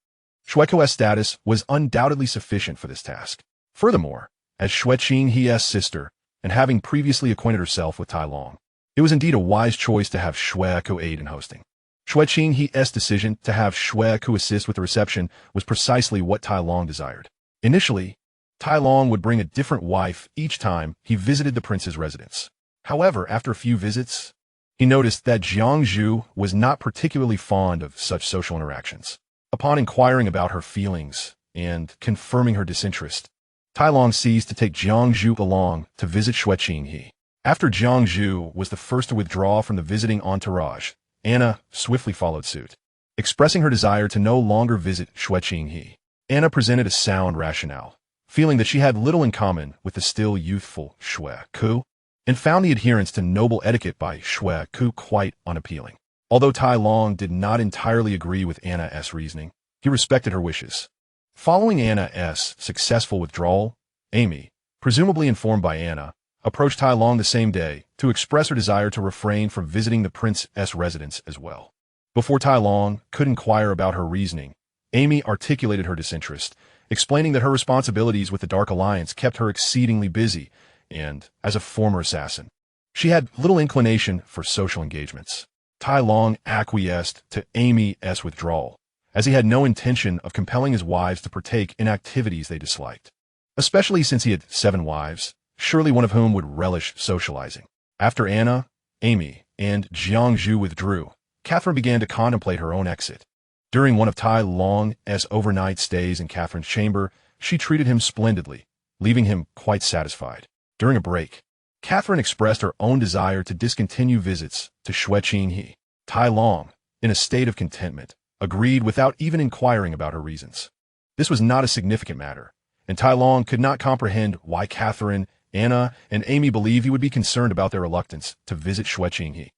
Xue Ku's status was undoubtedly sufficient for this task. Furthermore, as Xue Qinghe's sister, and having previously acquainted herself with Tai Long, it was indeed a wise choice to have Xue Ku aid in hosting. Xue Qinghe's decision to have Xue Ku assist with the reception was precisely what Tai Long desired. Initially, Tai Long would bring a different wife each time he visited the prince's residence. However, after a few visits, he noticed that Jiangzhu was not particularly fond of such social interactions. Upon inquiring about her feelings and confirming her disinterest, Tai Long ceased to take Jiangzhu along to visit Xue Qinghe. After Jiangzhu was the first to withdraw from the visiting entourage, Anna swiftly followed suit. Expressing her desire to no longer visit Xue Qinghe, Anna presented a sound rationale, feeling that she had little in common with the still youthful Xue Ku, and found the adherence to noble etiquette by Xue Ku quite unappealing. Although Tai Long did not entirely agree with Anna's reasoning, he respected her wishes. Following Anna's successful withdrawal, Amy, presumably informed by Anna, approached Tai Long the same day to express her desire to refrain from visiting the prince's residence as well. Before Tai Long could inquire about her reasoning, Amy articulated her disinterest, explaining that her responsibilities with the Dark Alliance kept her exceedingly busy, and, as a former assassin, she had little inclination for social engagements. Tai Long acquiesced to Amy's withdrawal, as he had no intention of compelling his wives to partake in activities they disliked, especially since he had 7 wives, surely one of whom would relish socializing. After Anna, Amy, and Jiangzhu withdrew, Catherine began to contemplate her own exit. During one of Tai Long's overnight stays in Catherine's chamber, she treated him splendidly, leaving him quite satisfied. During a break, Catherine expressed her own desire to discontinue visits to Xueqinghe. Tai Long, in a state of contentment, agreed without even inquiring about her reasons. This was not a significant matter, and Tai Long could not comprehend why Catherine, Anna, and Amy believed he would be concerned about their reluctance to visit Xueqinghe.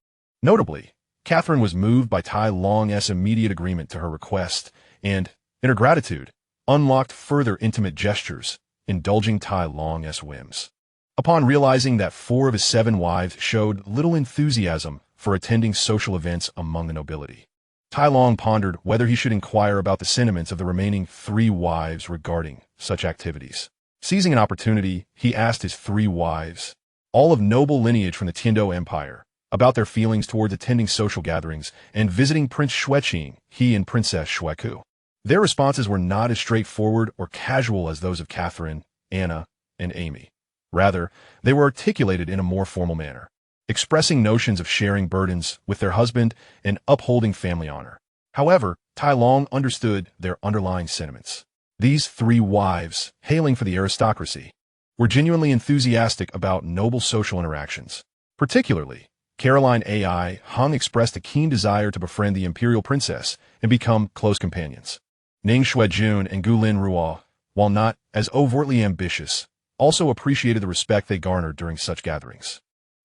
Notably, Catherine was moved by Tai Long's immediate agreement to her request and, in her gratitude, unlocked further intimate gestures, indulging Tai Long's whims. Upon realizing that 4 of his 7 wives showed little enthusiasm for attending social events among the nobility, Tai Long pondered whether he should inquire about the sentiments of the remaining 3 wives regarding such activities. Seizing an opportunity, he asked his 3 wives, all of noble lineage from the Tiando Empire, about their feelings towards attending social gatherings and visiting Prince Xueqinghe and Princess Xueku. Their responses were not as straightforward or casual as those of Catherine, Anna, and Amy. Rather, they were articulated in a more formal manner, expressing notions of sharing burdens with their husband and upholding family honor. However, Tai Long understood their underlying sentiments. These 3 wives, hailing from the aristocracy, were genuinely enthusiastic about noble social interactions. Particularly, Caroline Ai Hung expressed a keen desire to befriend the imperial princess and become close companions. Ning Xuejun and Gulin Ruo, while not as overtly ambitious, also appreciated the respect they garnered during such gatherings.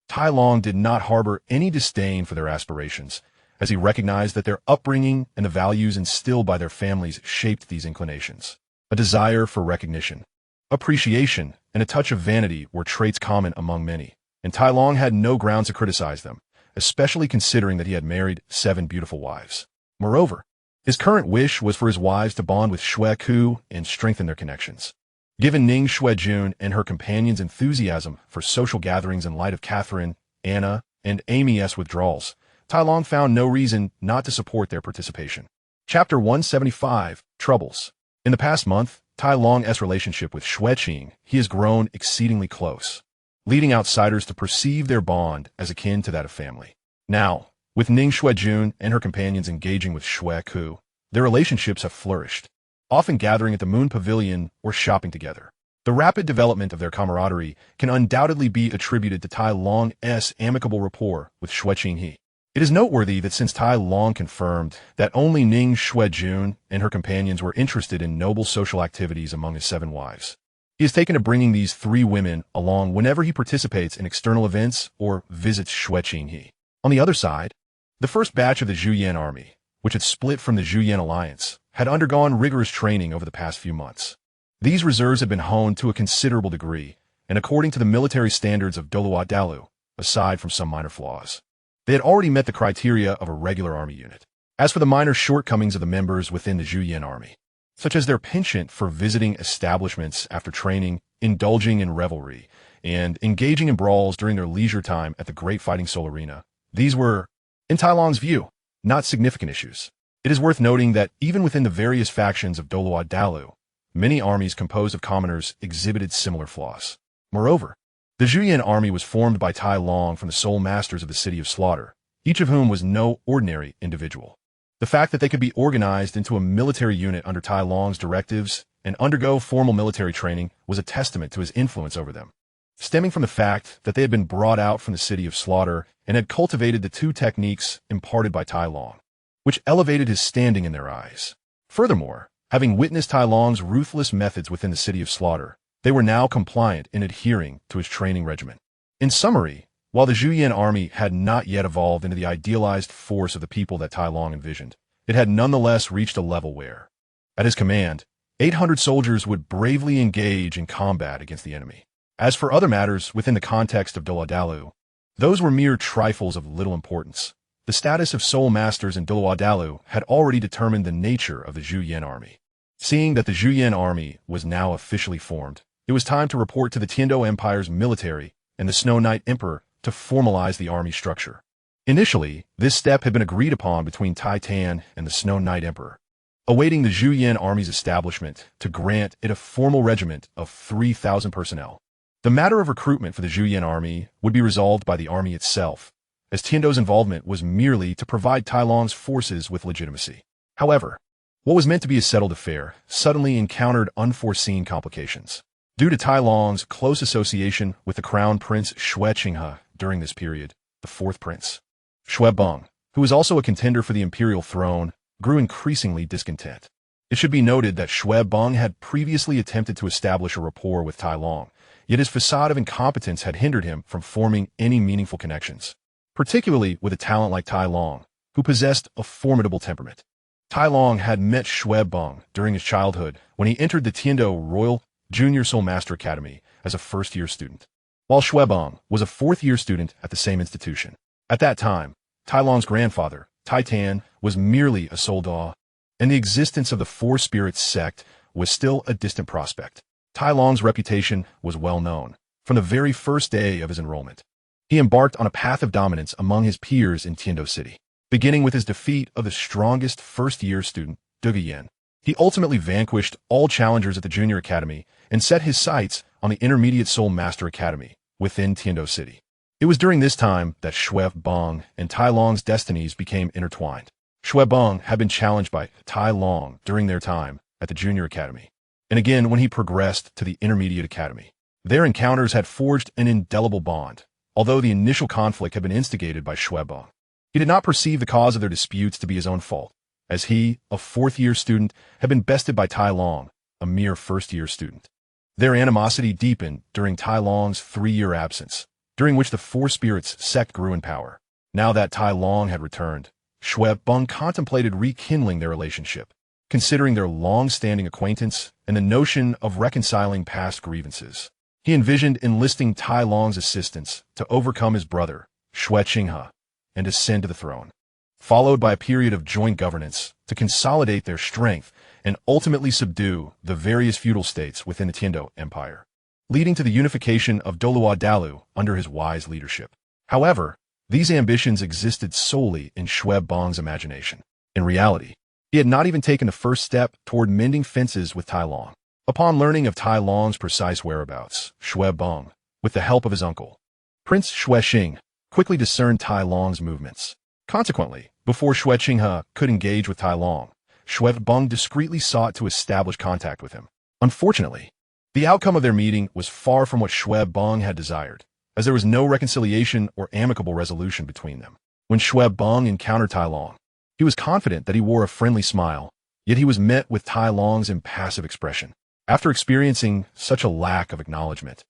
Tai Long did not harbor any disdain for their aspirations, as he recognized that their upbringing and the values instilled by their families shaped these inclinations. A desire for recognition, appreciation, and a touch of vanity were traits common among many, and Tai Long had no grounds to criticize them, especially considering that he had married 7 beautiful wives. Moreover, his current wish was for his wives to bond with Xueku and strengthen their connections. Given Ning Xuejun and her companions' enthusiasm for social gatherings in light of Catherine, Anna, and Amy's withdrawals, Tai Long found no reason not to support their participation. Chapter 175, Troubles. In the past month, Tai Long's relationship with Xueqinghe has grown exceedingly close, leading outsiders to perceive their bond as akin to that of family. Now, with Ning Xuejun and her companions engaging with Xueku, their relationships have flourished, often gathering at the Moon Pavilion or shopping together. The rapid development of their camaraderie can undoubtedly be attributed to Tai Long's amicable rapport with Xueqinghe. It is noteworthy that since Tai Long confirmed that only Ning Xuejun and her companions were interested in noble social activities among his 7 wives, he has taken to bringing these 3 women along whenever he participates in external events or visits Xueqinghe. On the other side, the first batch of the Zhuyan army, which had split from the Zhuyan alliance, had undergone rigorous training over the past few months. These reserves had been honed to a considerable degree, and according to the military standards of Douluo Dalu, aside from some minor flaws, they had already met the criteria of a regular army unit. As for the minor shortcomings of the members within the Zhuyan army, such as their penchant for visiting establishments after training, indulging in revelry, and engaging in brawls during their leisure time at the Great Fighting Soul Arena, these were, in Tai Long's view, not significant issues. It is worth noting that even within the various factions of Douluo Dalu, many armies composed of commoners exhibited similar flaws. Moreover, the Zhuyan army was formed by Tai Long from the soul masters of the City of Slaughter, each of whom was no ordinary individual. The fact that they could be organized into a military unit under Tai Long's directives and undergo formal military training was a testament to his influence over them, stemming from the fact that they had been brought out from the City of Slaughter and had cultivated the 2 techniques imparted by Tai Long, which elevated his standing in their eyes. Furthermore, having witnessed Tai Long's ruthless methods within the City of Slaughter, they were now compliant in adhering to his training regimen. In summary, while the Zhuyan army had not yet evolved into the idealized force of the people that Tai Long envisioned, it had nonetheless reached a level where, at his command, 800 soldiers would bravely engage in combat against the enemy. As for other matters within the context of Douluo Dalu, those were mere trifles of little importance. The status of soul masters in Douluo Dalu had already determined the nature of the Zhuyan army. Seeing that the Zhuyan army was now officially formed, it was time to report to the Tiando Empire's military and the Snow Knight Emperor to formalize the army structure. Initially, this step had been agreed upon between Titan and the Snow Knight Emperor, awaiting the Zhuyan army's establishment to grant it a formal regiment of 3,000 personnel. The matter of recruitment for the Zhuyan army would be resolved by the army itself, as Tiando's involvement was merely to provide Tai Long's forces with legitimacy. However, what was meant to be a settled affair suddenly encountered unforeseen complications. Due to Tai Long's close association with the crown prince Xue Qinghe during this period, the fourth prince, Xue Beng, who was also a contender for the imperial throne, grew increasingly discontent. It should be noted that Xue Beng had previously attempted to establish a rapport with Tai Long, yet his facade of incompetence had hindered him from forming any meaningful connections, particularly with a talent like Tai Long, who possessed a formidable temperament. Tai Long had met Xue Beng during his childhood when he entered the Tiando Royal Junior Soul Master Academy as a first-year student, while Xue Beng was a fourth-year student at the same institution. At that time, Tai Long's grandfather, Titan, was merely a soldat, and the existence of the Four Spirits sect was still a distant prospect. Tai Long's reputation was well known. From the very first day of his enrollment, he embarked on a path of dominance among his peers in Tiando City. Beginning with his defeat of the strongest first-year student, Duge Yan, he ultimately vanquished all challengers at the Junior Academy and set his sights on the Intermediate Soul Master Academy within Tiando City. It was during this time that Xue Beng and Tai Long's destinies became intertwined. Xue Beng had been challenged by Tai Long during their time at the Junior Academy, and again when he progressed to the Intermediate Academy. Their encounters had forged an indelible bond, although the initial conflict had been instigated by Xue Beng. He did not perceive the cause of their disputes to be his own fault, as he, a fourth-year student, had been bested by Tai Long, a mere first-year student. Their animosity deepened during Tai Long's 3-year absence, during which the Four Spirits sect grew in power. Now that Tai Long had returned, Xue Beng contemplated rekindling their relationship, considering their long-standing acquaintance and the notion of reconciling past grievances. He envisioned enlisting Tai Long's assistance to overcome his brother, Xue Qinghe, and ascend to the throne, followed by a period of joint governance to consolidate their strength and ultimately subdue the various feudal states within the Tiando Empire, leading to the unification of Douluo Dalu under his wise leadership. However, these ambitions existed solely in Xue Beng's imagination. In reality, he had not even taken the first step toward mending fences with Tai Long. Upon learning of Tai Long's precise whereabouts, Xue Beng, with the help of his uncle, Prince Xue Xing, quickly discerned Tai Long's movements. Consequently, before Xue Qinghe could engage with Tai Long, Xue Beng discreetly sought to establish contact with him. Unfortunately, the outcome of their meeting was far from what Xue Beng had desired, as there was no reconciliation or amicable resolution between them. When Xue Beng encountered Tai Long, he was confident that he wore a friendly smile, yet he was met with Tai Long's impassive expression. After experiencing such a lack of acknowledgement,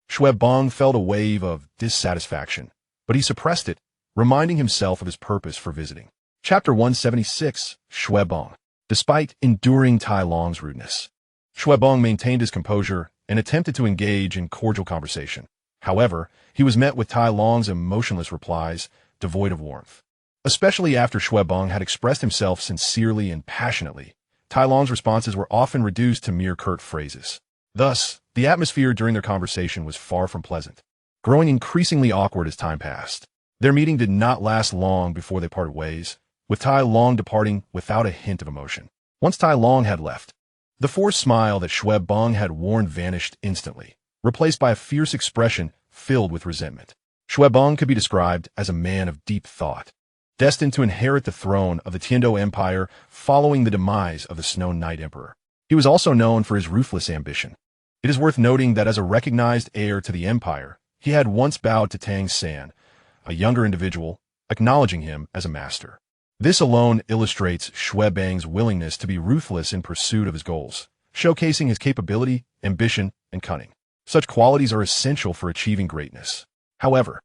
Xue Beng felt a wave of dissatisfaction, but he suppressed it, reminding himself of his purpose for visiting. Chapter 176, Xue Beng. Despite enduring Tai Long's rudeness, Xue Beng maintained his composure and attempted to engage in cordial conversation. However, he was met with Tai Long's emotionless replies, devoid of warmth. Especially after Xue Beng had expressed himself sincerely and passionately, Tai Long's responses were often reduced to mere curt phrases. Thus, the atmosphere during their conversation was far from pleasant, growing increasingly awkward as time passed. Their meeting did not last long before they parted ways, with Tai Long departing without a hint of emotion. Once Tai Long had left, the forced smile that Xue Beng had worn vanished instantly, replaced by a fierce expression filled with resentment. Xue Beng could be described as a man of deep thought, destined to inherit the throne of the Tiando Empire following the demise of the Snow Knight Emperor. He was also known for his ruthless ambition. It is worth noting that as a recognized heir to the empire, he had once bowed to Tang San, a younger individual, acknowledging him as a master. This alone illustrates Xue Beng's willingness to be ruthless in pursuit of his goals, showcasing his capability, ambition, and cunning. Such qualities are essential for achieving greatness. However,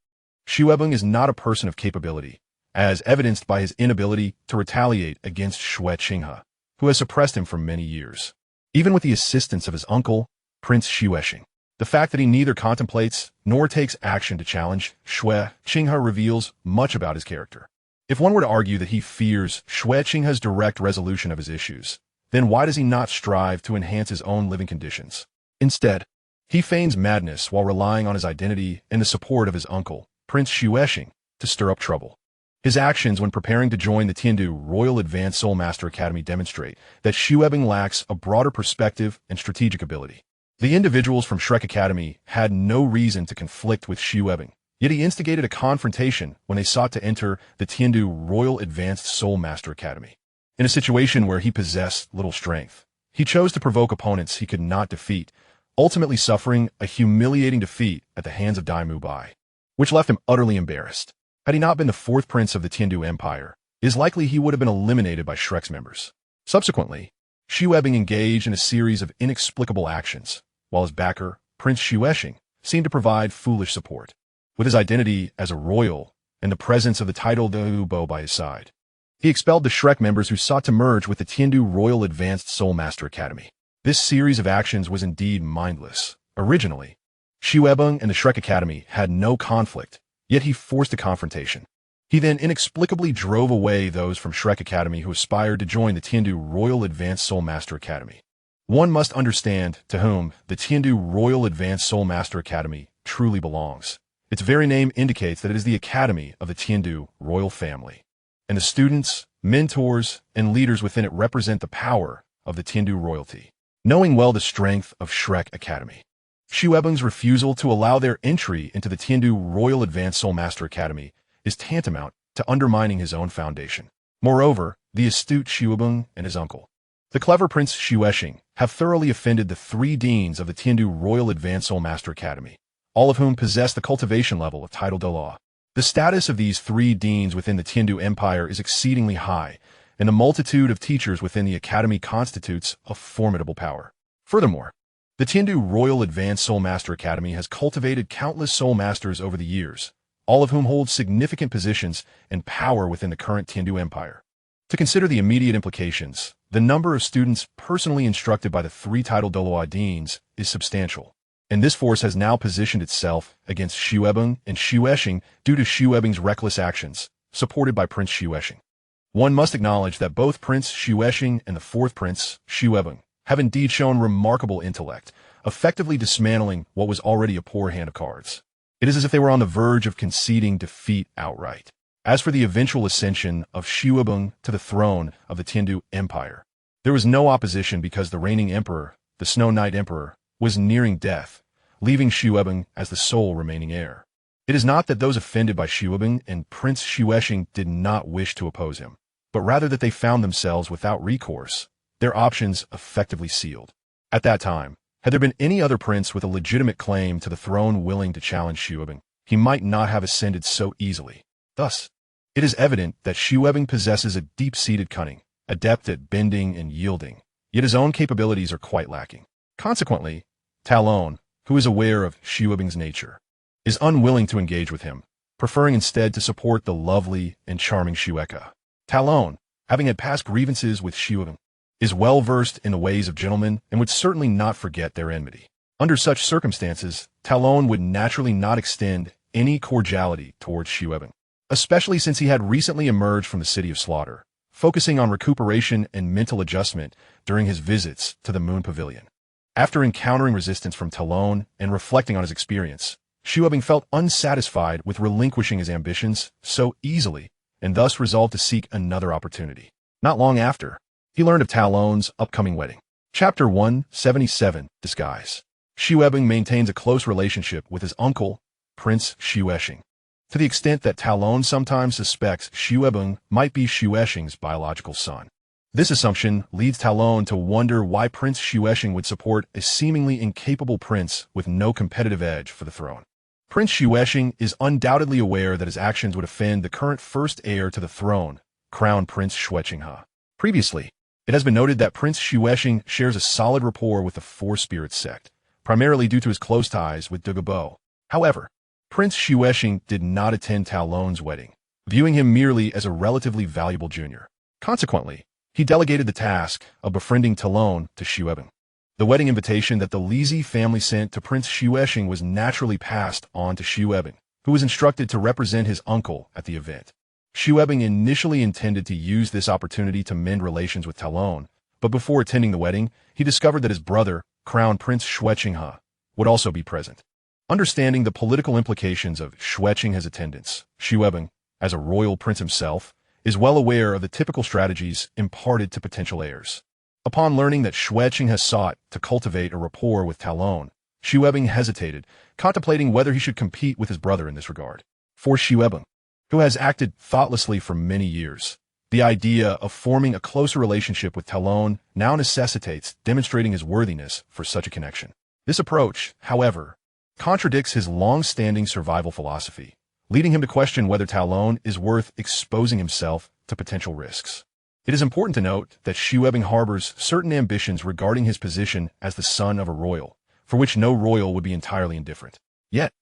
Xue Beng is not a person of capability, as evidenced by his inability to retaliate against Xue Qinghe, who has suppressed him for many years. Even with the assistance of his uncle, Prince Xue Xing, the fact that he neither contemplates nor takes action to challenge Xue Qinghe reveals much about his character. If one were to argue that he fears Xue Qinghe's direct resolution of his issues, then why does he not strive to enhance his own living conditions? Instead, he feigns madness while relying on his identity and the support of his uncle, Prince Xue Xing, to stir up trouble. His actions when preparing to join the Tiandu Royal Advanced Soul Master Academy demonstrate that Xue Beng lacks a broader perspective and strategic ability. The individuals from Shrek Academy had no reason to conflict with Xue Beng, yet he instigated a confrontation when they sought to enter the Tiandu Royal Advanced Soul Master Academy. In a situation where he possessed little strength, he chose to provoke opponents he could not defeat, ultimately suffering a humiliating defeat at the hands of Damu Bai, which left him utterly embarrassed. Had he not been the fourth prince of the Tiandu Empire, it is likely he would have been eliminated by Shrek's members. Subsequently, Xu Ebing engaged in a series of inexplicable actions, while his backer, Prince Xuesheng, seemed to provide foolish support. With his identity as a royal and the presence of the title Douluo by his side, he expelled the Shrek members who sought to merge with the Tiandu Royal Advanced Soul Master Academy. This series of actions was indeed mindless. Originally, Xu Ebing and the Shrek Academy had no conflict, yet he forced a confrontation. He then inexplicably drove away those from Shrek Academy who aspired to join the Tiandu Royal Advanced Soul Master Academy. One must understand to whom the Tiandu Royal Advanced Soul Master Academy truly belongs. Its very name indicates that it is the academy of the Tiandu royal family, and the students, mentors, and leaders within it represent the power of the Tiandu royalty. Knowing well the strength of Shrek Academy, Xu Ebing's refusal to allow their entry into the Tiandu Royal Advanced Soul Master Academy is tantamount to undermining his own foundation. Moreover, the astute Xu Ebing and his uncle, the clever Prince Xuesheng, have thoroughly offended the three deans of the Tiandu Royal Advanced Soul Master Academy, all of whom possess the cultivation level of title Douluo. The status of these three deans within the Tiandu Empire is exceedingly high, and the multitude of teachers within the academy constitutes a formidable power. Furthermore, the Tiandu Royal Advanced Soul Master Academy has cultivated countless soul masters over the years, all of whom hold significant positions and power within the current Tiandu Empire. To consider the immediate implications, the number of students personally instructed by the three title Douluo deans is substantial, and this force has now positioned itself against Xu Ebing and Xuesheng due to Xu Ebing's reckless actions, supported by Prince Xuesheng. One must acknowledge that both Prince Xuesheng and the fourth prince, Xu Ebing, have indeed shown remarkable intellect, effectively dismantling what was already a poor hand of cards. It is as if they were on the verge of conceding defeat outright. As for the eventual ascension of Xu Ebing to the throne of the Tiandu Empire, there was no opposition because the reigning emperor, the Snow Knight Emperor, was nearing death, leaving Xu Ebing as the sole remaining heir. It is not that those offended by Xu Ebing and Prince Xuesheng did not wish to oppose him, but rather that they found themselves without recourse, their options effectively sealed. At that time, had there been any other prince with a legitimate claim to the throne willing to challenge Xu Ebing, he might not have ascended so easily. Thus, it is evident that Xu Ebing possesses a deep-seated cunning, adept at bending and yielding, yet his own capabilities are quite lacking. Consequently, Talon, who is aware of Xu Ebing's nature, is unwilling to engage with him, preferring instead to support the lovely and charming Xueka. Talon, having had past grievances with Xu Ebing, is well versed in the ways of gentlemen and would certainly not forget their enmity. Under such circumstances, Talon would naturally not extend any cordiality towards Xu Ebing, especially since he had recently emerged from the City of Slaughter, focusing on recuperation and mental adjustment during his visits to the Moon Pavilion. After encountering resistance from Talon and reflecting on his experience, Xu Ebing felt unsatisfied with relinquishing his ambitions so easily and thus resolved to seek another opportunity. Not long after, he learned of Talon's upcoming wedding. Chapter 177, Disguise. Xu Ebing maintains a close relationship with his uncle, Prince Xuesheng, to the extent that Talon sometimes suspects Xu Ebing might be Xuesheng's biological son. This assumption leads Talon to wonder why Prince Xuesheng would support a seemingly incapable prince with no competitive edge for the throne. Prince Xuesheng is undoubtedly aware that his actions would offend the current first heir to the throne, Crown Prince Xuechenghe. Previously, it has been noted that Prince Xuesheng shares a solid rapport with the Four Spirits sect, primarily due to his close ties with Douluo. However, Prince Xuesheng did not attend Talon's wedding, viewing him merely as a relatively valuable junior. Consequently, he delegated the task of befriending Talon to Xu Ebing. The wedding invitation that the Lizhi family sent to Prince Xuesheng was naturally passed on to Xu Ebing, who was instructed to represent his uncle at the event. Xu Ebing initially intended to use this opportunity to mend relations with Talon, but before attending the wedding, he discovered that his brother, Crown Prince Xuechenghe, would also be present. Understanding the political implications of Xuechenghe's attendance, Xu Ebing, as a royal prince himself, is well aware of the typical strategies imparted to potential heirs. Upon learning that Xuechenghe sought to cultivate a rapport with Talon, Xu Ebing hesitated, contemplating whether he should compete with his brother in this regard. For Xu Ebing, who has acted thoughtlessly for many years, the idea of forming a closer relationship with Talon now necessitates demonstrating his worthiness for such a connection. This approach, however, contradicts his long-standing survival philosophy, leading him to question whether Talon is worth exposing himself to potential risks. It is important to note that Shuebing harbors certain ambitions regarding his position as the son of a royal, for which no royal would be entirely indifferent. Yet,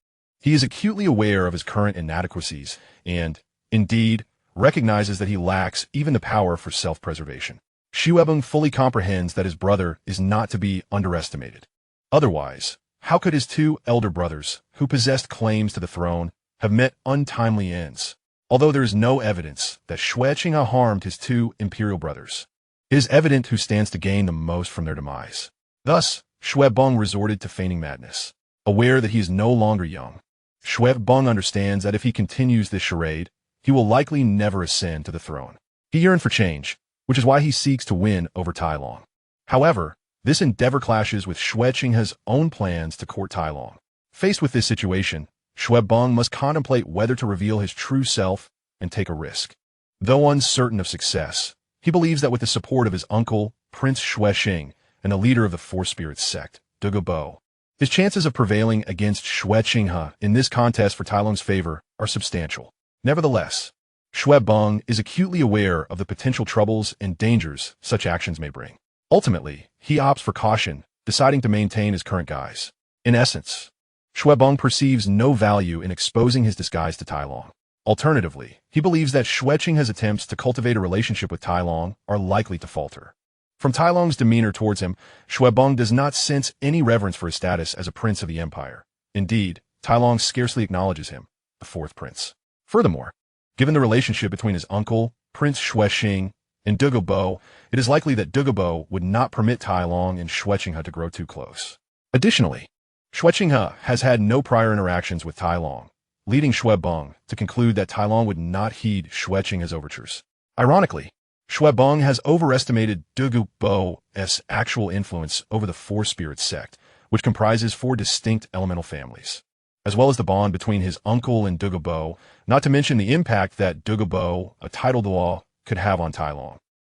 he is acutely aware of his current inadequacies and, indeed, recognizes that he lacks even the power for self-preservation. Shuebing fully comprehends that his brother is not to be underestimated. Otherwise, how could his two elder brothers, who possessed claims to the throne, have met untimely ends? Although there is no evidence that Xue Qinghe harmed his two imperial brothers, it is evident who stands to gain the most from their demise. Thus, Shuebing resorted to feigning madness. Aware that he is no longer young, Shuebing understands that if he continues this charade, he will likely never ascend to the throne. He yearns for change, which is why he seeks to win over Talon. However, this endeavor clashes with Xue Qinghe's own plans to court Talon. Faced with this situation, Shuebing must contemplate whether to reveal his true self and take a risk. Though uncertain of success, he believes that with the support of his uncle, Prince Xuexing, and the leader of the Four Spirits sect, Douluo, his chances of prevailing against Xue Qinghe in this contest for Talon's favor are substantial. Nevertheless, Shuebing is acutely aware of the potential troubles and dangers such actions may bring. Ultimately, he opts for caution, deciding to maintain his current guise. In essence, Shuebing perceives no value in exposing his disguise to Talon. Alternatively, he believes that Xue Qinghe's attempts to cultivate a relationship with Talon are likely to falter. From Talon's demeanor towards him, Shuebing does not sense any reverence for his status as a prince of the empire. Indeed, Talon scarcely acknowledges him, the fourth prince. Furthermore, given the relationship between his uncle, Prince Xuexing, and Douluo, it is likely that Douluo would not permit Talon and Xue Qinghe to grow too close. Additionally, Xue Qinghe has had no prior interactions with Talon, leading Shuebing to conclude that Talon would not heed Xue Qinghe's overtures. Ironically, Shuebing has overestimated Douluo's actual influence over the Four Spirits sect, which comprises 4 distinct elemental families, as well as the bond between his uncle and Douluo, not to mention the impact that Douluo, a Douluo, could have on Talon.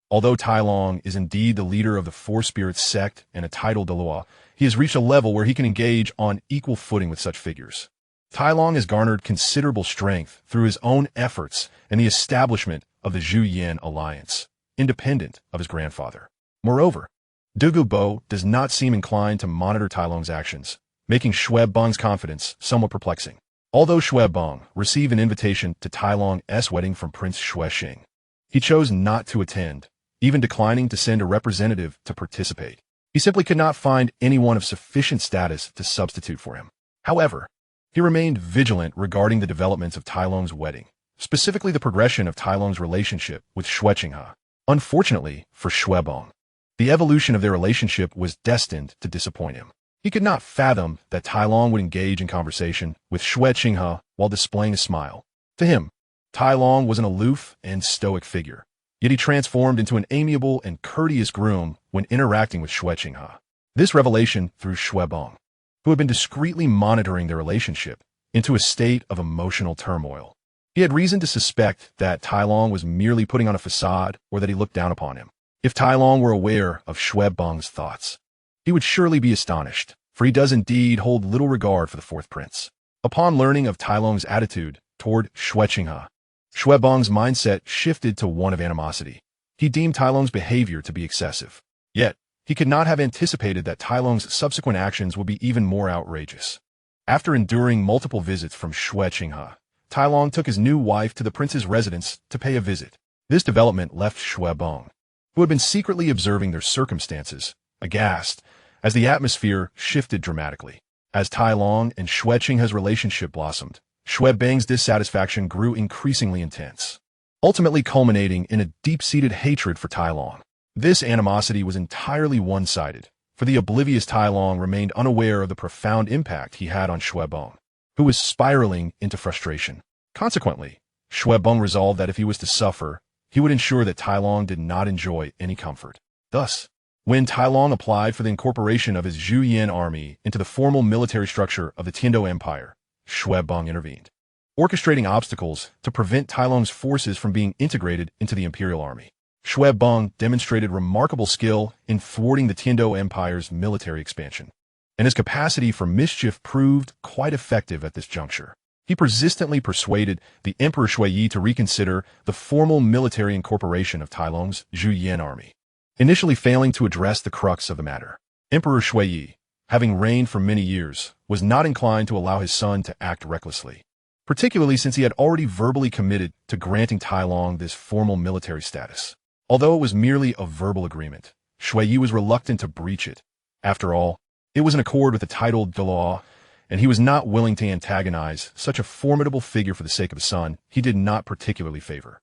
Although Talon is indeed the leader of the Four Spirits sect and a Douluo, he has reached a level where he can engage on equal footing with such figures. Talon has garnered considerable strength through his own efforts and the establishment of the Zhuyan alliance, independent of his grandfather. Moreover, Douluo does not seem inclined to monitor Talon's actions, making Shuebing's confidence somewhat perplexing. Although Shuebing received an invitation to Talon's wedding from Prince Xuexing, he chose not to attend, even declining to send a representative to participate. He simply could not find anyone of sufficient status to substitute for him. However, he remained vigilant regarding the developments of Talon's wedding, specifically the progression of Talon's relationship with Xue Qinghe. Unfortunately for Shuebing, the evolution of their relationship was destined to disappoint him. He could not fathom that Talon would engage in conversation with Xue Qinghe while displaying a smile. To him, Talon was an aloof and stoic figure, yet he transformed into an amiable and courteous groom when interacting with Xue Qinghe. This revelation threw Shuebing, who had been discreetly monitoring their relationship, into a state of emotional turmoil. He had reason to suspect that Talon was merely putting on a facade or that he looked down upon him. If Talon were aware of Shuebing's thoughts, he would surely be astonished, for he does indeed hold little regard for the fourth prince. Upon learning of Talon's attitude toward Xue Qinghe, Shuebing's mindset shifted to one of animosity. He deemed Talon's behavior to be excessive. Yet, he could not have anticipated that Talon's subsequent actions would be even more outrageous. After enduring multiple visits from Xue Qinghe, Talon took his new wife to the prince's residence to pay a visit. This development left Shuebing, who had been secretly observing their circumstances, aghast, as the atmosphere shifted dramatically. As Talon and Xue Qinghe's relationship blossomed, Shuebing's dissatisfaction grew increasingly intense, ultimately culminating in a deep-seated hatred for Talon. This animosity was entirely one-sided, for the oblivious Talon remained unaware of the profound impact he had on Shuebing, who was spiraling into frustration. Consequently, Shuebing resolved that if he was to suffer, he would ensure that Talon did not enjoy any comfort. Thus, when Talon applied for the incorporation of his Zhuyan army into the formal military structure of the Tiando Empire, Shuebing intervened, orchestrating obstacles to prevent Talon's forces from being integrated into the imperial army. Shuebing demonstrated remarkable skill in thwarting the Tiando Empire's military expansion. and his capacity for mischief proved quite effective at this juncture. He persistently persuaded the Emperor Shui to reconsider the formal military incorporation of Tai Long's Zhuyan army, initially failing to address the crux of the matter. Emperor Shui, having reigned for many years, was not inclined to allow his son to act recklessly, particularly since he had already verbally committed to granting Tai Long this formal military status. Although it was merely a verbal agreement, Shui was reluctant to breach it. After all, it was in accord with the title Douluo, and he was not willing to antagonize such a formidable figure for the sake of a son he did not particularly favor.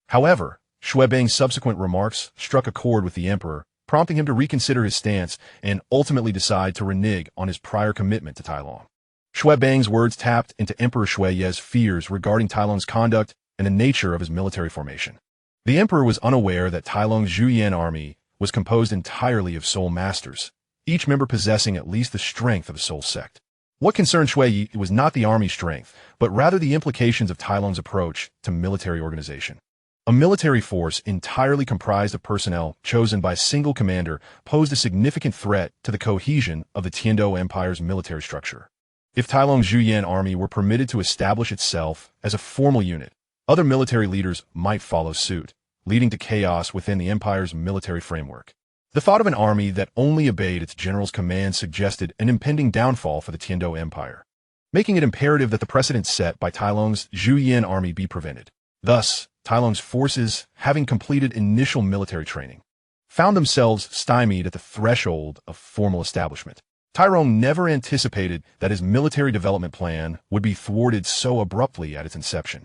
However, Shui Bang's subsequent remarks struck a chord with the emperor, prompting him to reconsider his stance and ultimately decide to renege on his prior commitment to Tai Long. Shui Bang's words tapped into Emperor Shui's fears regarding Tai Long's conduct and the nature of his military formation. The emperor was unaware that Tai Long's Zhuyan army was composed entirely of soul masters, each member possessing at least the strength of a soul sect. What concerned Shui was not the army's strength, but rather the implications of Tai Long's approach to military organization. A military force entirely comprised of personnel chosen by a single commander posed a significant threat to the cohesion of the Tiando Empire's military structure. If Tai Long's Zhuyan army were permitted to establish itself as a formal unit, other military leaders might follow suit, leading to chaos within the empire's military framework. The thought of an army that only obeyed its general's commands suggested an impending downfall for the Tiando Empire, making it imperative that the precedent set by Tai Long's Zhuyan army be prevented. Thus, Tai Long's forces, having completed initial military training, found themselves stymied at the threshold of formal establishment. Tai Long never anticipated that his military development plan would be thwarted so abruptly at its inception.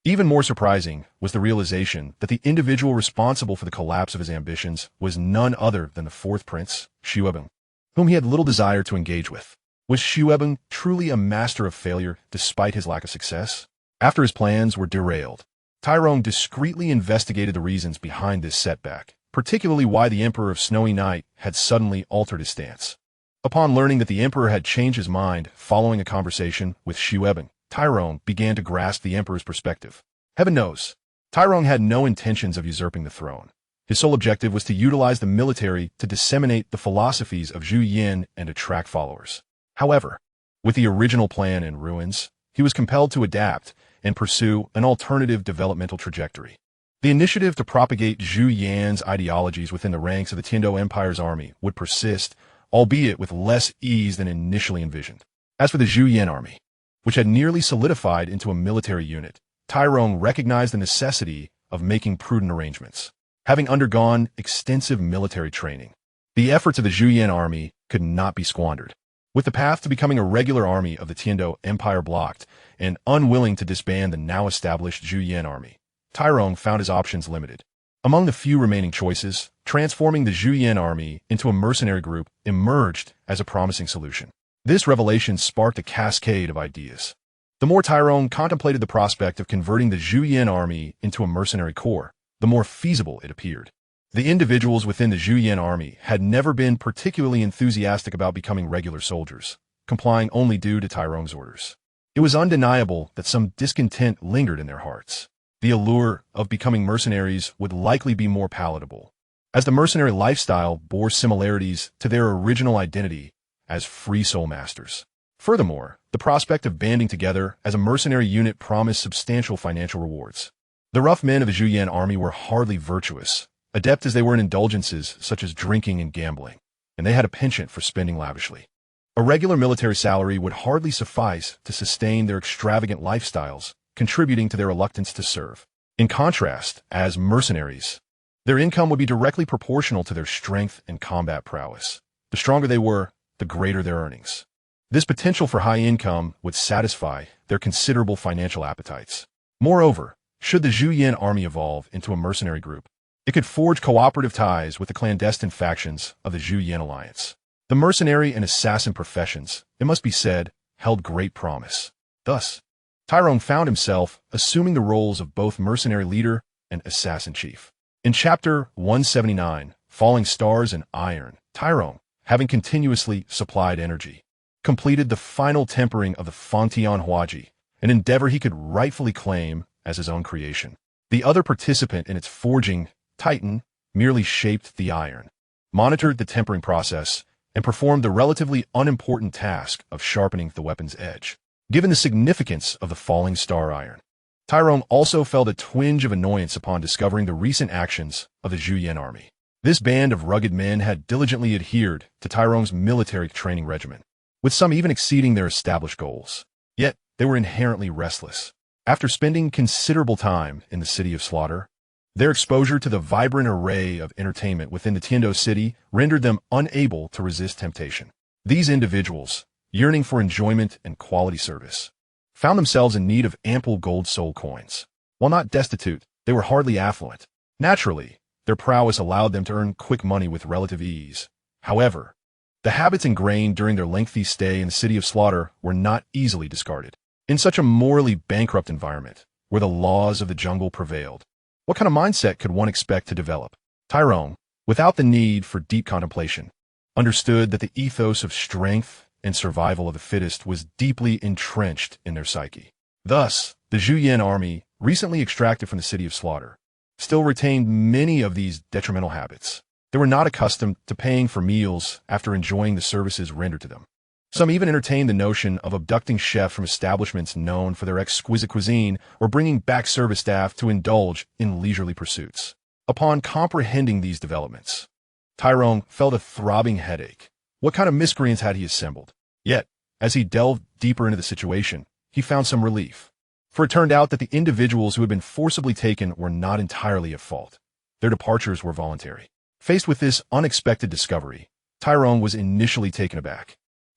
Even more surprising was the realization that the individual responsible for the collapse of his ambitions was none other than the fourth prince, Shuebeng, whom he had little desire to engage with. Was Shuebeng truly a master of failure despite his lack of success? After his plans were derailed, Tai Long discreetly investigated the reasons behind this setback, particularly why the Emperor of Snowy Night had suddenly altered his stance. Upon learning that the Emperor had changed his mind following a conversation with Shuebeng, Tai Long began to grasp the emperor's perspective. Heaven knows, Tai Long had no intentions of usurping the throne. His sole objective was to utilize the military to disseminate the philosophies of Zhu Yin and attract followers. However, with the original plan in ruins, he was compelled to adapt and pursue an alternative developmental trajectory. The initiative to propagate Zhu Yan's ideologies within the ranks of the Tiando Empire's army would persist, albeit with less ease than initially envisioned. As for the Zhu Yan army, which had nearly solidified into a military unit, Tai Long recognized the necessity of making prudent arrangements. Having undergone extensive military training, the efforts of the Zhuyan army could not be squandered. With the path to becoming a regular army of the Tiando Empire blocked and unwilling to disband the now-established Zhuyan army, Tai Long found his options limited. Among the few remaining choices, transforming the Zhuyan army into a mercenary group emerged as a promising solution. This revelation sparked a cascade of ideas. The more Tai Long contemplated the prospect of converting the Zhuyan army into a mercenary corps, the more feasible it appeared. The individuals within the Zhuyan army had never been particularly enthusiastic about becoming regular soldiers, complying only due to Tai Long's orders. It was undeniable that some discontent lingered in their hearts. The allure of becoming mercenaries would likely be more palatable, as the mercenary lifestyle bore similarities to their original identity as free soul masters. Furthermore, the prospect of banding together as a mercenary unit promised substantial financial rewards. The rough men of the Zhuyan army were hardly virtuous, adept as they were in indulgences such as drinking and gambling, and they had a penchant for spending lavishly. A regular military salary would hardly suffice to sustain their extravagant lifestyles, contributing to their reluctance to serve. In contrast, as mercenaries, their income would be directly proportional to their strength and combat prowess. The stronger they were, the greater their earnings. This potential for high income would satisfy their considerable financial appetites. Moreover, should the Zhuyan army evolve into a mercenary group, it could forge cooperative ties with the clandestine factions of the Zhuyan alliance. The mercenary and assassin professions, it must be said, held great promise. Thus, Tai Long found himself assuming the roles of both mercenary leader and assassin chief. In Chapter 179, Falling Stars and Iron, Tai Long, having continuously supplied energy, completed the final tempering of the Fangtian Huaji, an endeavor he could rightfully claim as his own creation. The other participant in its forging, Titan, merely shaped the iron, monitored the tempering process, and performed the relatively unimportant task of sharpening the weapon's edge. Given the significance of the falling star iron, Tyrone also felt a twinge of annoyance upon discovering the recent actions of the Zhuyan army. This band of rugged men had diligently adhered to Tyrone's military training regimen, with some even exceeding their established goals. Yet, they were inherently restless. After spending considerable time in the city of slaughter, their exposure to the vibrant array of entertainment within the Tiando city rendered them unable to resist temptation. These individuals, yearning for enjoyment and quality service, found themselves in need of ample gold soul coins. While not destitute, they were hardly affluent. Naturally, their prowess allowed them to earn quick money with relative ease. However, the habits ingrained during their lengthy stay in the city of slaughter were not easily discarded. In such a morally bankrupt environment, where the laws of the jungle prevailed, what kind of mindset could one expect to develop? Tyrone, without the need for deep contemplation, understood that the ethos of strength and survival of the fittest was deeply entrenched in their psyche. Thus, the Zhuyan army, recently extracted from the city of slaughter, still retained many of these detrimental habits. They were not accustomed to paying for meals after enjoying the services rendered to them. Some even entertained the notion of abducting chefs from establishments known for their exquisite cuisine or bringing back service staff to indulge in leisurely pursuits. Upon comprehending these developments, Tyrone felt a throbbing headache. What kind of miscreants had he assembled? Yet, as he delved deeper into the situation, he found some relief. For it turned out that the individuals who had been forcibly taken were not entirely at fault. Their departures were voluntary. Faced with this unexpected discovery, Tyrone was initially taken aback.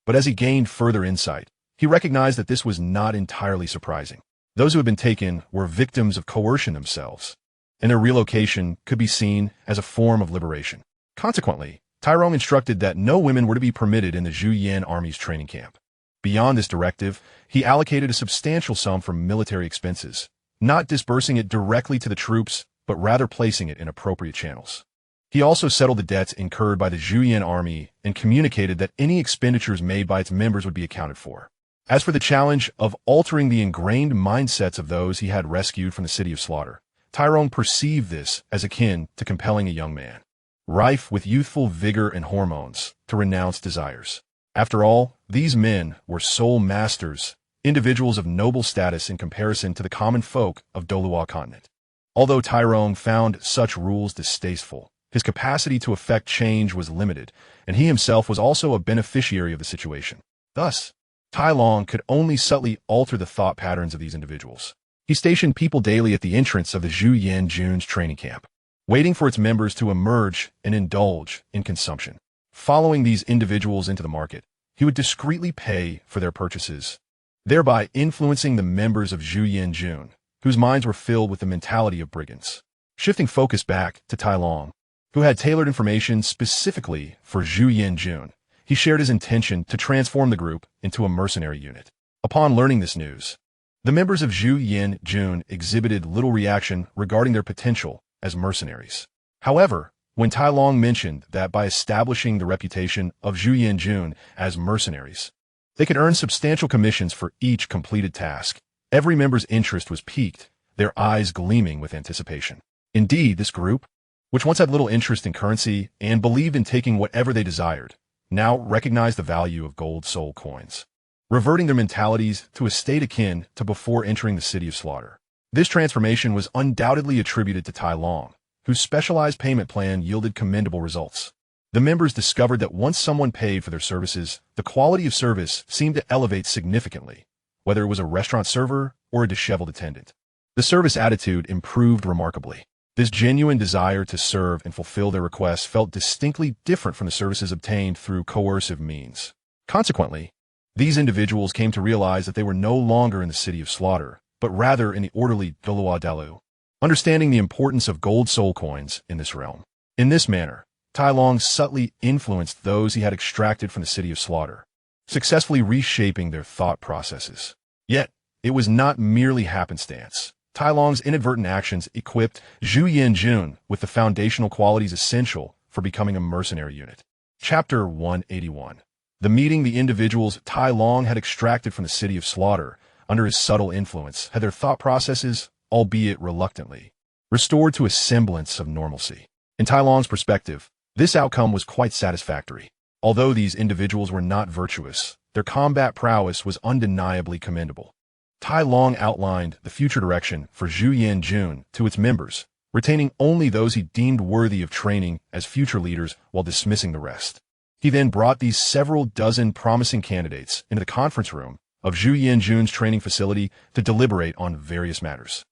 But as he gained further insight, he recognized that this was not entirely surprising. Those who had been taken were victims of coercion themselves, and their relocation could be seen as a form of liberation. Consequently, Tyrone instructed that no women were to be permitted in the Zhuyan army's training camp. Beyond this directive, he allocated a substantial sum for military expenses, not disbursing it directly to the troops, but rather placing it in appropriate channels. He also settled the debts incurred by the Zhuyan army and communicated that any expenditures made by its members would be accounted for. As for the challenge of altering the ingrained mindsets of those he had rescued from the city of slaughter, Tyrone perceived this as akin to compelling a young man, rife with youthful vigor and hormones, to renounce desires. After all, these men were soul masters, individuals of noble status in comparison to the common folk of Douluo continent. Although Tyrone found such rules distasteful, his capacity to effect change was limited, and he himself was also a beneficiary of the situation. Thus, Tai Long could only subtly alter the thought patterns of these individuals. He stationed people daily at the entrance of the Zhuyan Jun's training camp, waiting for its members to emerge and indulge in consumption. Following these individuals into the market, he would discreetly pay for their purchases, thereby influencing the members of Zhuyan Jun, whose minds were filled with the mentality of brigands. Shifting focus back to Tai Long, who had tailored information specifically for Zhuyan Jun, he shared his intention to transform the group into a mercenary unit. Upon learning this news, the members of Zhuyan Jun exhibited little reaction regarding their potential as mercenaries. However, when Tai Long mentioned that by establishing the reputation of Zhuyan Jun as mercenaries, they could earn substantial commissions for each completed task, every member's interest was piqued, their eyes gleaming with anticipation. Indeed, this group, which once had little interest in currency and believed in taking whatever they desired, now recognized the value of gold soul coins, reverting their mentalities to a state akin to before entering the city of slaughter. This transformation was undoubtedly attributed to Tai Long, whose specialized payment plan yielded commendable results. The members discovered that once someone paid for their services, the quality of service seemed to elevate significantly, whether it was a restaurant server or a disheveled attendant. The service attitude improved remarkably. This genuine desire to serve and fulfill their requests felt distinctly different from the services obtained through coercive means. Consequently, these individuals came to realize that they were no longer in the city of slaughter, but rather in the orderly Dalu, understanding the importance of gold soul coins in this realm. In this manner, Tai Long subtly influenced those he had extracted from the city of slaughter, successfully reshaping their thought processes. Yet, it was not merely happenstance. Tai Long's inadvertent actions equipped Zhuyan Jun with the foundational qualities essential for becoming a mercenary unit. Chapter 181. The meeting the individuals Tai Long had extracted from the city of slaughter under his subtle influence had their thought processes, albeit reluctantly, restored to a semblance of normalcy. In Tai Long's perspective, this outcome was quite satisfactory. Although these individuals were not virtuous, their combat prowess was undeniably commendable. Tai Long outlined the future direction for Zhu Yanjun to its members, retaining only those he deemed worthy of training as future leaders while dismissing the rest. He then brought these several dozen promising candidates into the conference room of Zhu Yanjun's training facility to deliberate on various matters.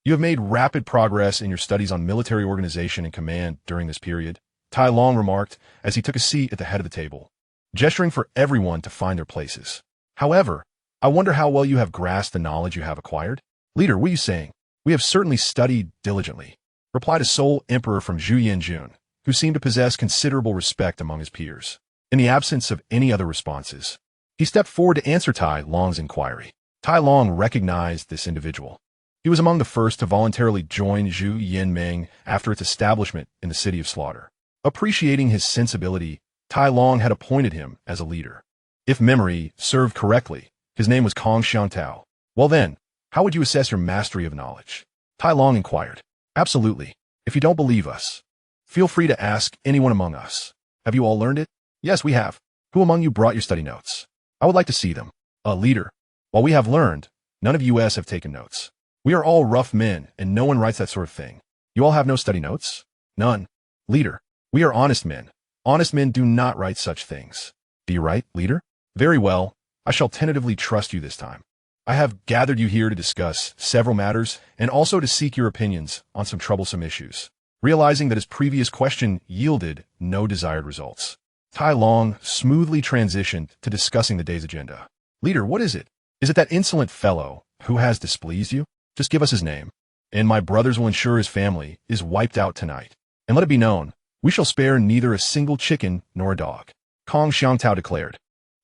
You have made rapid progress in your studies on military organization and command during this period, Tai Long remarked as he took a seat at the head of the table, gesturing for everyone to find their places. However, I wonder how well you have grasped the knowledge you have acquired? Leader, what are you saying? We have certainly studied diligently, replied a sole emperor from Zhu Yanjun, who seemed to possess considerable respect among his peers. In the absence of any other responses, he stepped forward to answer Tai Long's inquiry. Tai Long recognized this individual. He was among the first to voluntarily join Zhu Yanmeng after its establishment in the city of Slaughter. Appreciating his sensibility, Tai Long had appointed him as a leader. If memory served correctly, his name was Kong Xiangtao. Well then, how would you assess your mastery of knowledge? Tai Long inquired. Absolutely. If you don't believe us, feel free to ask anyone among us. Have you all learned it? Yes, we have. Who among you brought your study notes? I would like to see them. Leader, while we have learned, none of you have taken notes. We are all rough men, and no one writes that sort of thing. You all have no study notes? None. Leader, we are honest men. Honest men do not write such things. Do you write, leader? Very well. I shall tentatively trust you this time. I have gathered you here to discuss several matters and also to seek your opinions on some troublesome issues. Realizing that his previous question yielded no desired results, Tai Long smoothly transitioned to discussing the day's agenda. Leader, what is it? Is it that insolent fellow who has displeased you? Just give us his name, and my brothers will ensure his family is wiped out tonight. And let it be known, we shall spare neither a single chicken nor a dog. Kong Xiangtao declared,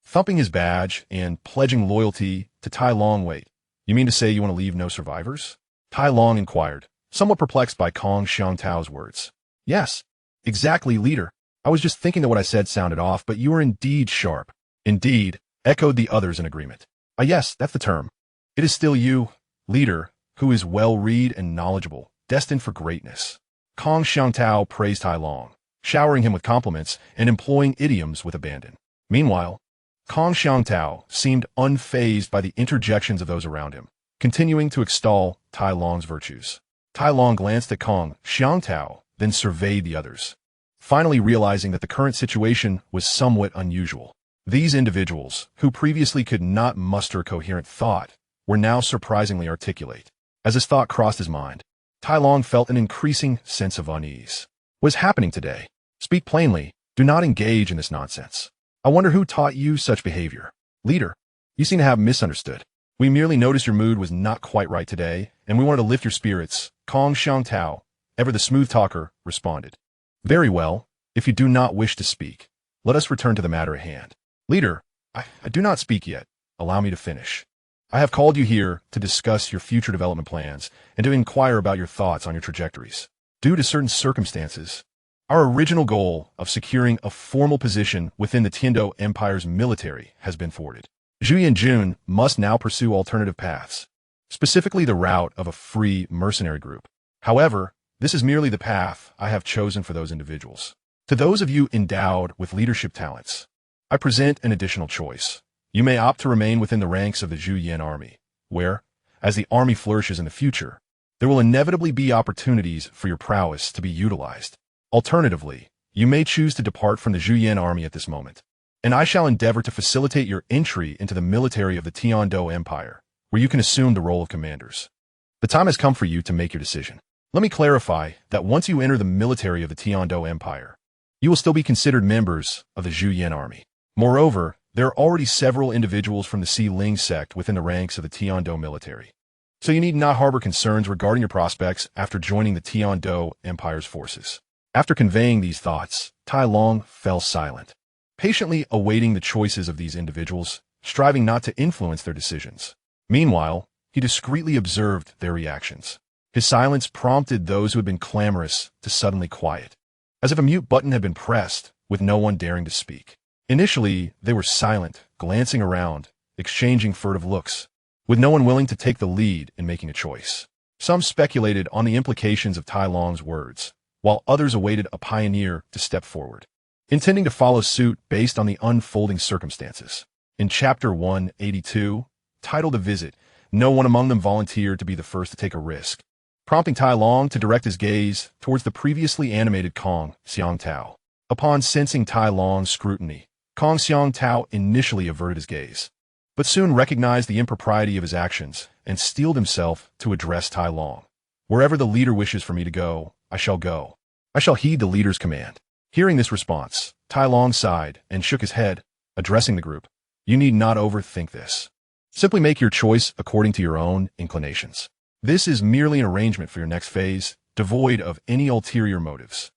thumping his badge and pledging loyalty to Tai Long. Wait, you mean to say you want to leave no survivors? Tai Long inquired, somewhat perplexed by Kong Xiangtao's words. Yes, exactly, leader. I was just thinking that what I said sounded off, but you are indeed sharp. Indeed, echoed the others in agreement. Yes, that's the term. It is still you, leader, who is well-read and knowledgeable, destined for greatness. Kong Xiangtao praised Tai Long, showering him with compliments and employing idioms with abandon. Meanwhile, Kong Xiangtao seemed unfazed by the interjections of those around him, continuing to extol Tai Long's virtues. Tai Long glanced at Kong Xiangtao, then surveyed the others, finally realizing that the current situation was somewhat unusual. These individuals, who previously could not muster coherent thought, were now surprisingly articulate. As his thought crossed his mind, Tai Long felt an increasing sense of unease. What is happening today? Speak plainly. Do not engage in this nonsense. I wonder who taught you such behavior. Leader, you seem to have misunderstood. We merely noticed your mood was not quite right today, and we wanted to lift your spirits. Kong Xiangtao, ever the smooth talker, responded. Very well. If you do not wish to speak, let us return to the matter at hand. Leader, I do not speak yet. Allow me to finish. I have called you here to discuss your future development plans and to inquire about your thoughts on your trajectories. Due to certain circumstances, our original goal of securing a formal position within the Tiando Empire's military has been thwarted. Zhu Yanjun must now pursue alternative paths, specifically the route of a free mercenary group. However, this is merely the path I have chosen for those individuals. To those of you endowed with leadership talents, I present an additional choice. You may opt to remain within the ranks of the Zhu Yan army, where, as the army flourishes in the future, there will inevitably be opportunities for your prowess to be utilized. Alternatively, you may choose to depart from the Zhu Yan army at this moment, and I shall endeavor to facilitate your entry into the military of the Tiando Empire, where you can assume the role of commanders. The time has come for you to make your decision. Let me clarify that once you enter the military of the Tiando Empire, you will still be considered members of the Zhu Yan army. Moreover, there are already several individuals from the Si Ling sect within the ranks of the Tiando military, so you need not harbor concerns regarding your prospects after joining the Tiando Empire's forces. After conveying these thoughts, Tai Long fell silent, patiently awaiting the choices of these individuals, striving not to influence their decisions. Meanwhile, he discreetly observed their reactions. His silence prompted those who had been clamorous to suddenly quiet, as if a mute button had been pressed, with no one daring to speak. Initially, they were silent, glancing around, exchanging furtive looks, with no one willing to take the lead in making a choice. Some speculated on the implications of Tai Long's words, while others awaited a pioneer to step forward. intending to follow suit based on the unfolding circumstances. In Chapter 182, titled A Visit, no one among them volunteered to be the first to take a risk, prompting Tai Long to direct his gaze towards the previously animated Kong Xiang Tao. Upon sensing Tai Long's scrutiny, Kong Xiang Tao initially averted his gaze, but soon recognized the impropriety of his actions and steeled himself to address Tai Long. Wherever the leader wishes for me to go, I shall go. I shall heed the leader's command. Hearing this response, Tai Long sighed and shook his head, addressing the group. You need not overthink this. Simply make your choice according to your own inclinations. This is merely an arrangement for your next phase, devoid of any ulterior motives.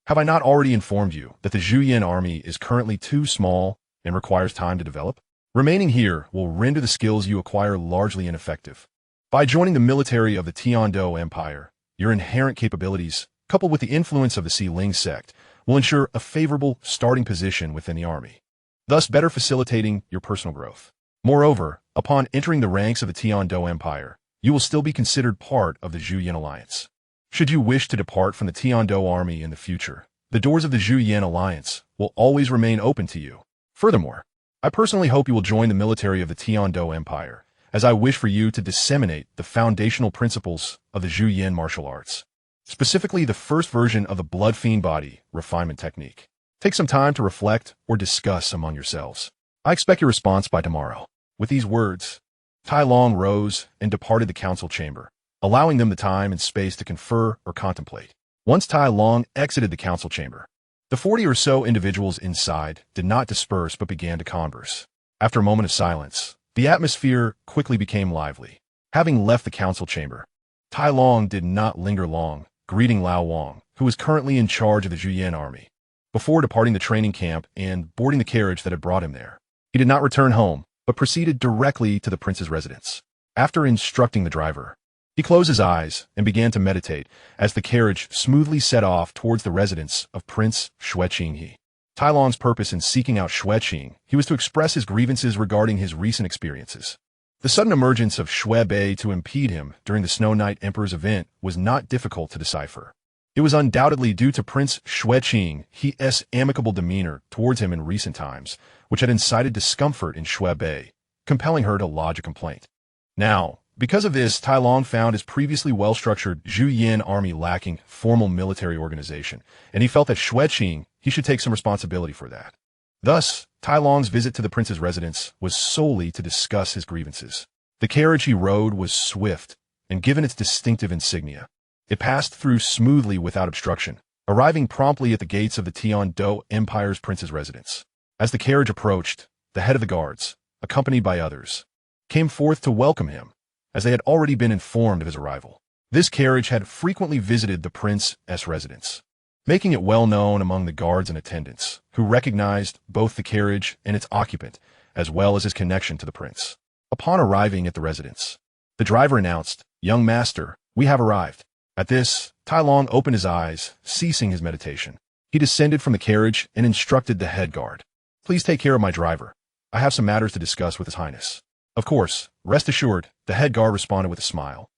Have I not already informed you that the Zhuyin army is currently too small and requires time to develop? Remaining here will render the skills you acquire largely ineffective. By joining the military of the Tiandou Empire, your inherent capabilities, coupled with the influence of the Xiling sect, will ensure a favorable starting position within the army, thus better facilitating your personal growth. Moreover, upon entering the ranks of the Tiandou Empire, you will still be considered part of the Zhuyin Alliance. Should you wish to depart from the Tiandou army in the future, the doors of the Zhuyin Alliance will always remain open to you. Furthermore, I personally hope you will join the military of the Tiandou Empire, as I wish for you to disseminate the foundational principles of the Zhuyin martial arts, specifically the first version of the Blood Fiend Body refinement technique. Take some time to reflect or discuss among yourselves. I expect your response by tomorrow. With these words, Tai Long rose and departed the council chamber, allowing them the time and space to confer or contemplate. Once Tai Long exited the council chamber, the 40 or so individuals inside did not disperse but began to converse. After a moment of silence, the atmosphere quickly became lively. Having left the council chamber, Tai Long did not linger long, greeting Lao Wang, who was currently in charge of the Zhuyin army, before departing the training camp and boarding the carriage that had brought him there. He did not return home, but proceeded directly to the prince's residence. After instructing the driver, he closed his eyes and began to meditate as the carriage smoothly set off towards the residence of Prince Xueqinghe. Tai Long's purpose in seeking out Xueqing, he was to express his grievances regarding his recent experiences. The sudden emergence of Xue Bei to impede him during the Snow Knight Emperor's event was not difficult to decipher. It was undoubtedly due to Prince Xueqinghe's amicable demeanor towards him in recent times, which had incited discomfort in Xue Bei, compelling her to lodge a complaint. Now, because of this, Tai Long found his previously well-structured Zhuyin army lacking formal military organization, and he felt that Xueqing he should take some responsibility for that. Thus, Tai Long's visit to the prince's residence was solely to discuss his grievances. The carriage he rode was swift, and given its distinctive insignia, it passed through smoothly without obstruction, arriving promptly at the gates of the Tiandou Empire's prince's residence. As the carriage approached, the head of the guards, accompanied by others, came forth to welcome him, as they had already been informed of his arrival. This carriage had frequently visited the prince's residence, making it well known among the guards and attendants, who recognized both the carriage and its occupant, as well as his connection to the prince. Upon arriving at the residence, the driver announced, "Young master, we have arrived." At this, Tai Long opened his eyes, ceasing his meditation. He descended from the carriage and instructed the head guard, "Please take care of my driver. I have some matters to discuss with His Highness." "Of course, rest assured," the head guard responded with a smile.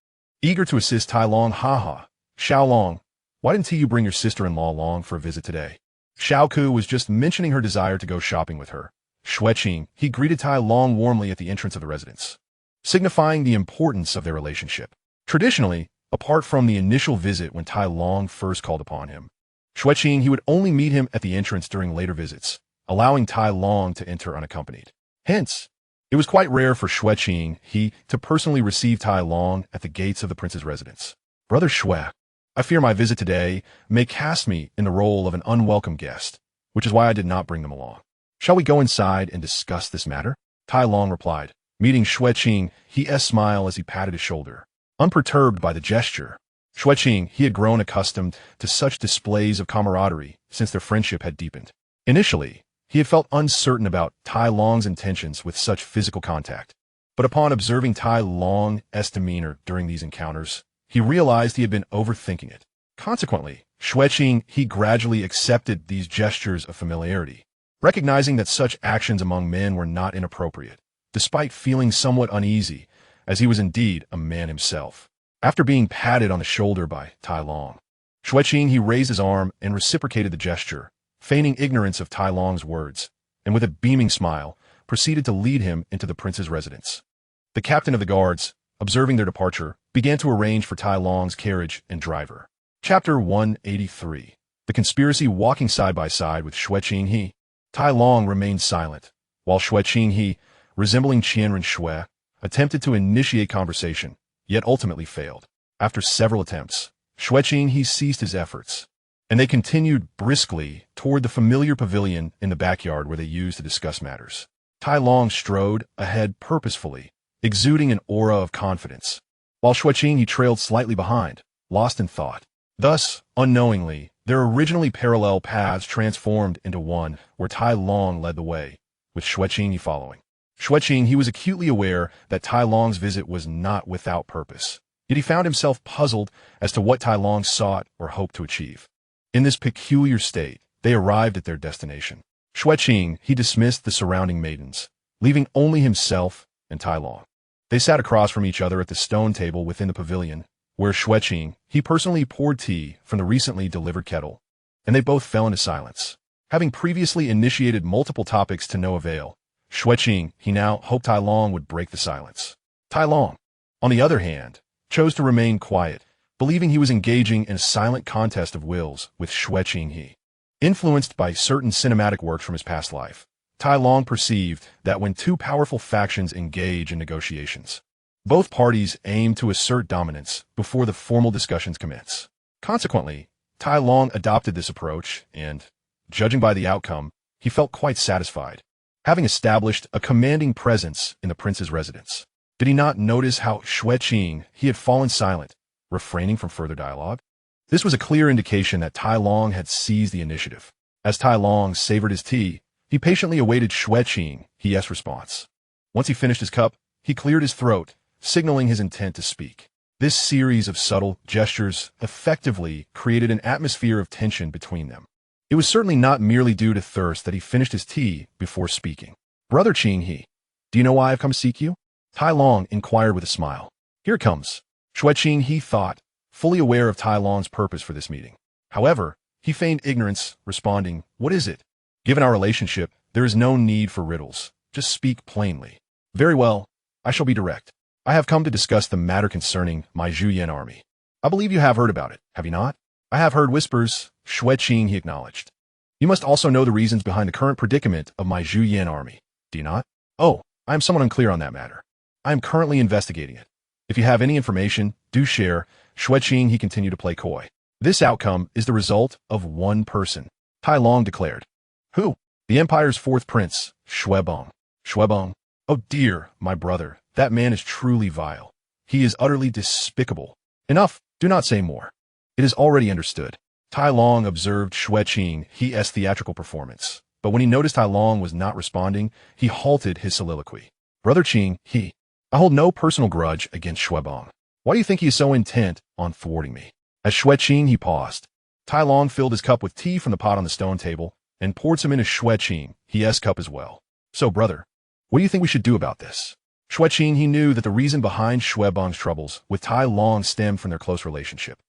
Eager to assist Tai Long, "Haha, Xiao Long, why didn't you bring your sister-in-law along for a visit today?" Xiao Ku was just mentioning her desire to go shopping with her. Xueqing, he greeted Tai Long warmly at the entrance of the residence, signifying the importance of their relationship. Traditionally, apart from the initial visit when Tai Long first called upon him, Xueqing he would only meet him at the entrance during later visits, allowing Tai Long to enter unaccompanied. Hence, it was quite rare for Xueqing he to personally receive Tai Long at the gates of the prince's residence. "Brother Xue, I fear my visit today may cast me in the role of an unwelcome guest, which is why I did not bring them along. Shall we go inside and discuss this matter?" Tai Long replied, meeting Xueqinghe's smile as he patted his shoulder. Unperturbed by the gesture, Xueqing he had grown accustomed to such displays of camaraderie since their friendship had deepened. Initially, he had felt uncertain about Tai Long's intentions with such physical contact, but upon observing Tai Long's demeanor during these encounters, he realized he had been overthinking it. Consequently, Xueqing he gradually accepted these gestures of familiarity, recognizing that such actions among men were not inappropriate, despite feeling somewhat uneasy, as he was indeed a man himself. After being patted on the shoulder by Tai Long, Xueqing he raised his arm and reciprocated the gesture, feigning ignorance of Tai Long's words, and with a beaming smile, proceeded to lead him into the prince's residence. The captain of the guards, observing their departure, began to arrange for Tai Long's carriage and driver. Chapter 183. The conspiracy walking side by side with Xue Qinghe. Tai Long remained silent, while Xue Qinghe, resembling Qianren Xue, attempted to initiate conversation, yet ultimately failed. After several attempts, Xue Qinghe ceased his efforts, and they continued briskly toward the familiar pavilion in the backyard where they used to discuss matters. Tai Long strode ahead purposefully, exuding an aura of confidence, while Xue Qinghe trailed slightly behind, lost in thought. Thus, unknowingly, their originally parallel paths transformed into one where Tai Long led the way, with Xue Qinghe following. Xue Qinghe was acutely aware that Tai Long's visit was not without purpose, yet he found himself puzzled as to what Tai Long sought or hoped to achieve. In this peculiar state, they arrived at their destination. Xue Qinghe dismissed the surrounding maidens, leaving only himself and Tai Long. They sat across from each other at the stone table within the pavilion, where Xue Qinghe personally poured tea from the recently delivered kettle, and they both fell into silence. Having previously initiated multiple topics to no avail, Xue Qinghe now hoped Tai Long would break the silence. Tai Long, on the other hand, chose to remain quiet, believing he was engaging in a silent contest of wills with Xue Qinghe. Influenced by certain cinematic works from his past life, Tai Long perceived that when two powerful factions engage in negotiations, both parties aim to assert dominance before the formal discussions commence. Consequently, Tai Long adopted this approach and, judging by the outcome, he felt quite satisfied, having established a commanding presence in the prince's residence. Did he not notice how Xue Qinghe had fallen silent, refraining from further dialogue? This was a clear indication that Tai Long had seized the initiative. As Tai Long savored his tea, he patiently awaited Xue Qinghe's response. Once he finished his cup, he cleared his throat, signaling his intent to speak. This series of subtle gestures effectively created an atmosphere of tension between them. It was certainly not merely due to thirst that he finished his tea before speaking. "Brother Qinghe, do you know why I've come to seek you?" Tai Long inquired with a smile. "Here it comes," Xue Qinghe thought, fully aware of Tai Long's purpose for this meeting. However, he feigned ignorance, responding, "What is it? Given our relationship, there is no need for riddles. Just speak plainly." "Very well, I shall be direct. I have come to discuss the matter concerning my Zhuyan army. I believe you have heard about it, have you not?" "I have heard whispers," Xue Qinghe acknowledged. "You must also know the reasons behind the current predicament of my Zhuyan army, do you not?" "Oh, I am somewhat unclear on that matter. I am currently investigating it. If you have any information, do share," Xue Qinghe continued to play coy. "This outcome is the result of one person," Tai Long declared. "Who?" "The Empire's fourth prince, Xue Bong." "Xue Bong? Oh dear, my brother, that man is truly vile. He is utterly despicable." "Enough, do not say more. It is already understood." Tai Long observed Xue Qinghe's theatrical performance, but when he noticed Tai Long was not responding, he halted his soliloquy. "Brother Qinghe, I hold no personal grudge against Xue Bong. Why do you think he is so intent on thwarting me?" As Xue Qinghe paused, Tai Long filled his cup with tea from the pot on the stone table and poured some into Xue Qinghe's cup as well. "So, brother, what do you think we should do about this?" Xue Qinghe knew that the reason behind Xue Bong's troubles with Tai Long stemmed from their close relationship.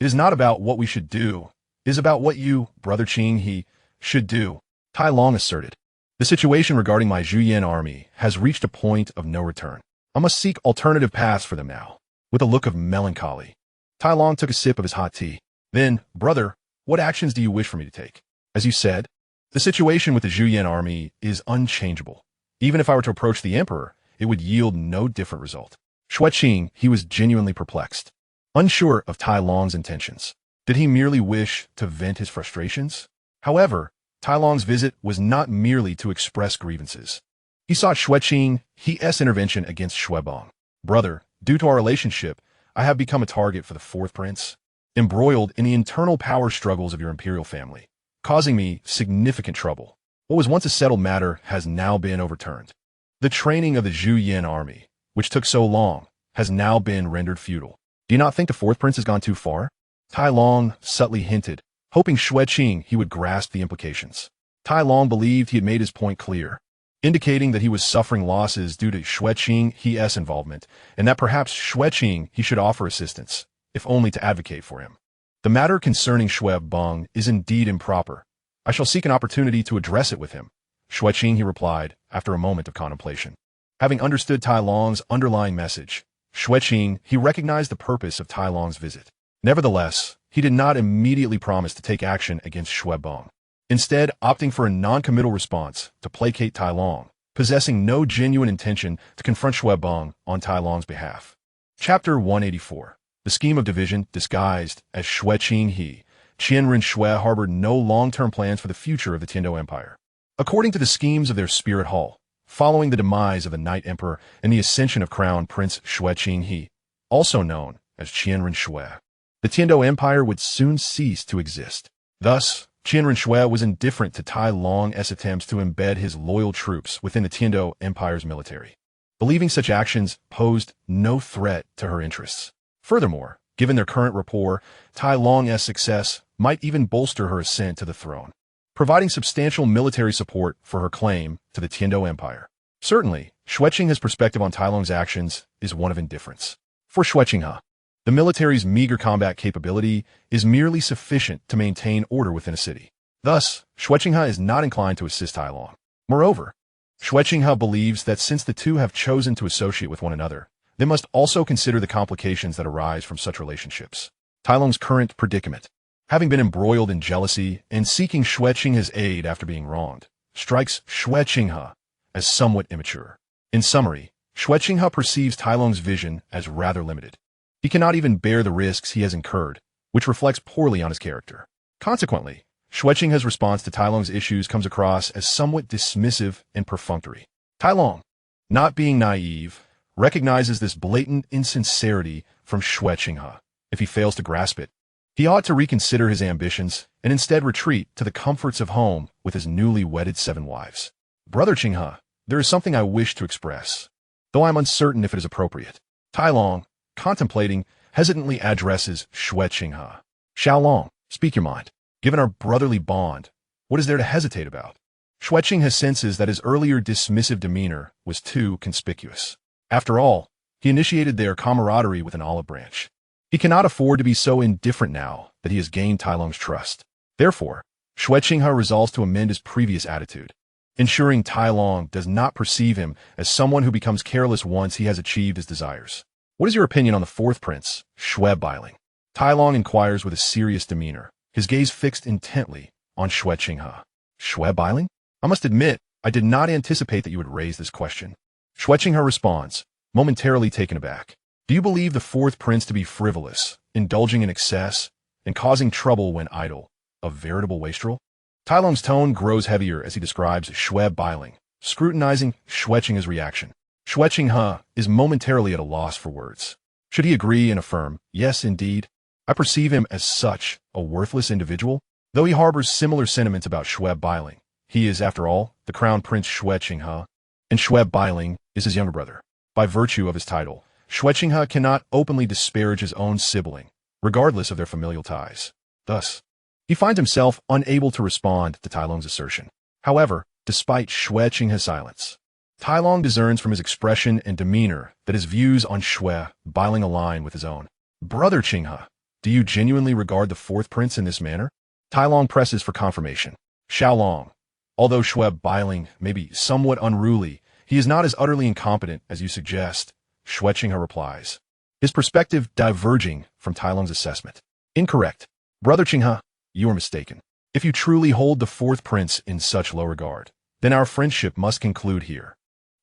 "It is not about what we should do. It is about what you, Brother Qinghe, should do," Tai Long asserted. "The situation regarding my Zhuyan army has reached a point of no return. I must seek alternative paths for them now." With a look of melancholy, Tai Long took a sip of his hot tea. "Then, brother, what actions do you wish for me to take?" "As you said, the situation with the Zhuyan army is unchangeable. Even if I were to approach the emperor, it would yield no different result." Xue Qinghe was genuinely perplexed, unsure of Tai Long's intentions. Did he merely wish to vent his frustrations? However, Tai Long's visit was not merely to express grievances. He sought Xue Qinghe's intervention against Xue Bong. "Brother, due to our relationship, I have become a target for the fourth prince, embroiled in the internal power struggles of your imperial family, causing me significant trouble. What was once a settled matter has now been overturned. The training of the Zhuyan army, which took so long, has now been rendered futile. Do you not think the fourth prince has gone too far?" Tai Long subtly hinted, hoping Xue Qinghe would grasp the implications. Tai Long believed he had made his point clear, indicating that he was suffering losses due to Xue Qinghe's involvement, and that perhaps Xue Qinghe should offer assistance, if only to advocate for him. "The matter concerning Xue Bong is indeed improper, I shall seek an opportunity to address it with him. Xueqing, he replied, after a moment of contemplation. Having understood Tai Long's underlying message, Xueqing, he recognized the purpose of Tai Long's visit. Nevertheless, he did not immediately promise to take action against Xuebong, instead opting for a non-committal response to placate Tai Long, possessing no genuine intention to confront Xuebong on Tai Long's behalf. Chapter 184. The scheme of division disguised as Xueqing He, Qianren Xue harbored no long-term plans for the future of the Tiando Empire. According to the schemes of their spirit hall, following the demise of the Night Emperor and the ascension of Crown Prince Xueqing He, also known as Qianren Xue, the Tiando Empire would soon cease to exist. Thus, Qianren Xue was indifferent to Tai Long's attempts to embed his loyal troops within the Tiando Empire's military, believing such actions posed no threat to her interests. Furthermore, given their current rapport, Tai Long's success might even bolster her ascent to the throne, providing substantial military support for her claim to the Tiando Empire. Certainly, Xueqing's perspective on Tai Long's actions is one of indifference. For Xueqing, the military's meager combat capability is merely sufficient to maintain order within a city. Thus, Xueqing is not inclined to assist Tai Long. Moreover, Xueqing believes that since the two have chosen to associate with one another, they must also consider the complications that arise from such relationships. Tai Long's current predicament, having been embroiled in jealousy and seeking Xueqing's aid after being wronged, strikes Xueqing as somewhat immature. In summary, Xueqing perceives Tai Long's vision as rather limited. He cannot even bear the risks he has incurred, which reflects poorly on his character. Consequently, Xueqing's response to Tai Long's issues comes across as somewhat dismissive and perfunctory. Tai Long, not being naive, recognizes this blatant insincerity from Xueqing. If he fails to grasp it, he ought to reconsider his ambitions and instead retreat to the comforts of home with his newly wedded 7 wives. Brother Qinghe, there is something I wish to express, though I am uncertain if it is appropriate. Tai Long, contemplating, hesitantly addresses Xueqing. Xiaolong, speak your mind. Given our brotherly bond, what is there to hesitate about? Xueqing senses that his earlier dismissive demeanor was too conspicuous. After all, he initiated their camaraderie with an olive branch. He cannot afford to be so indifferent now that he has gained Tai Long's trust. Therefore, Xueqing resolves to amend his previous attitude, ensuring Tai Long does not perceive him as someone who becomes careless once he has achieved his desires. What is your opinion on the 4th prince, Xuebailing? Tai Long inquires with a serious demeanor, his gaze fixed intently on Xueqing. Xuebailing? I must admit, I did not anticipate that you would raise this question. Xueqing responds, momentarily taken aback. Do you believe the 4th prince to be frivolous, indulging in excess, and causing trouble when idle, a veritable wastrel? Tai Long's tone grows heavier as he describes Xuebailing, scrutinizing Xueqing's reaction. Xueqing is momentarily at a loss for words. Should he agree and affirm, yes, indeed, I perceive him as such a worthless individual? Though he harbors similar sentiments about Xuebailing, he is, after all, the crown prince Xueqing, and Xuebailing is his younger brother. By virtue of his title, Xueqing cannot openly disparage his own sibling, regardless of their familial ties. Thus, he finds himself unable to respond to Tai Long's assertion. However, despite Xueqing's silence, Tai Long discerns from his expression and demeanor that his views on Xuebailing align with his own. Brother Qinghe, do you genuinely regard the 4th prince in this manner? Tai Long presses for confirmation. Xiaolong, although Xuebailing may be somewhat unruly, he is not as utterly incompetent as you suggest, Xueqing replies, his perspective diverging from Tai Long's assessment. Incorrect. Brother Qinghe, you are mistaken. If you truly hold the 4th prince in such low regard, then our friendship must conclude here.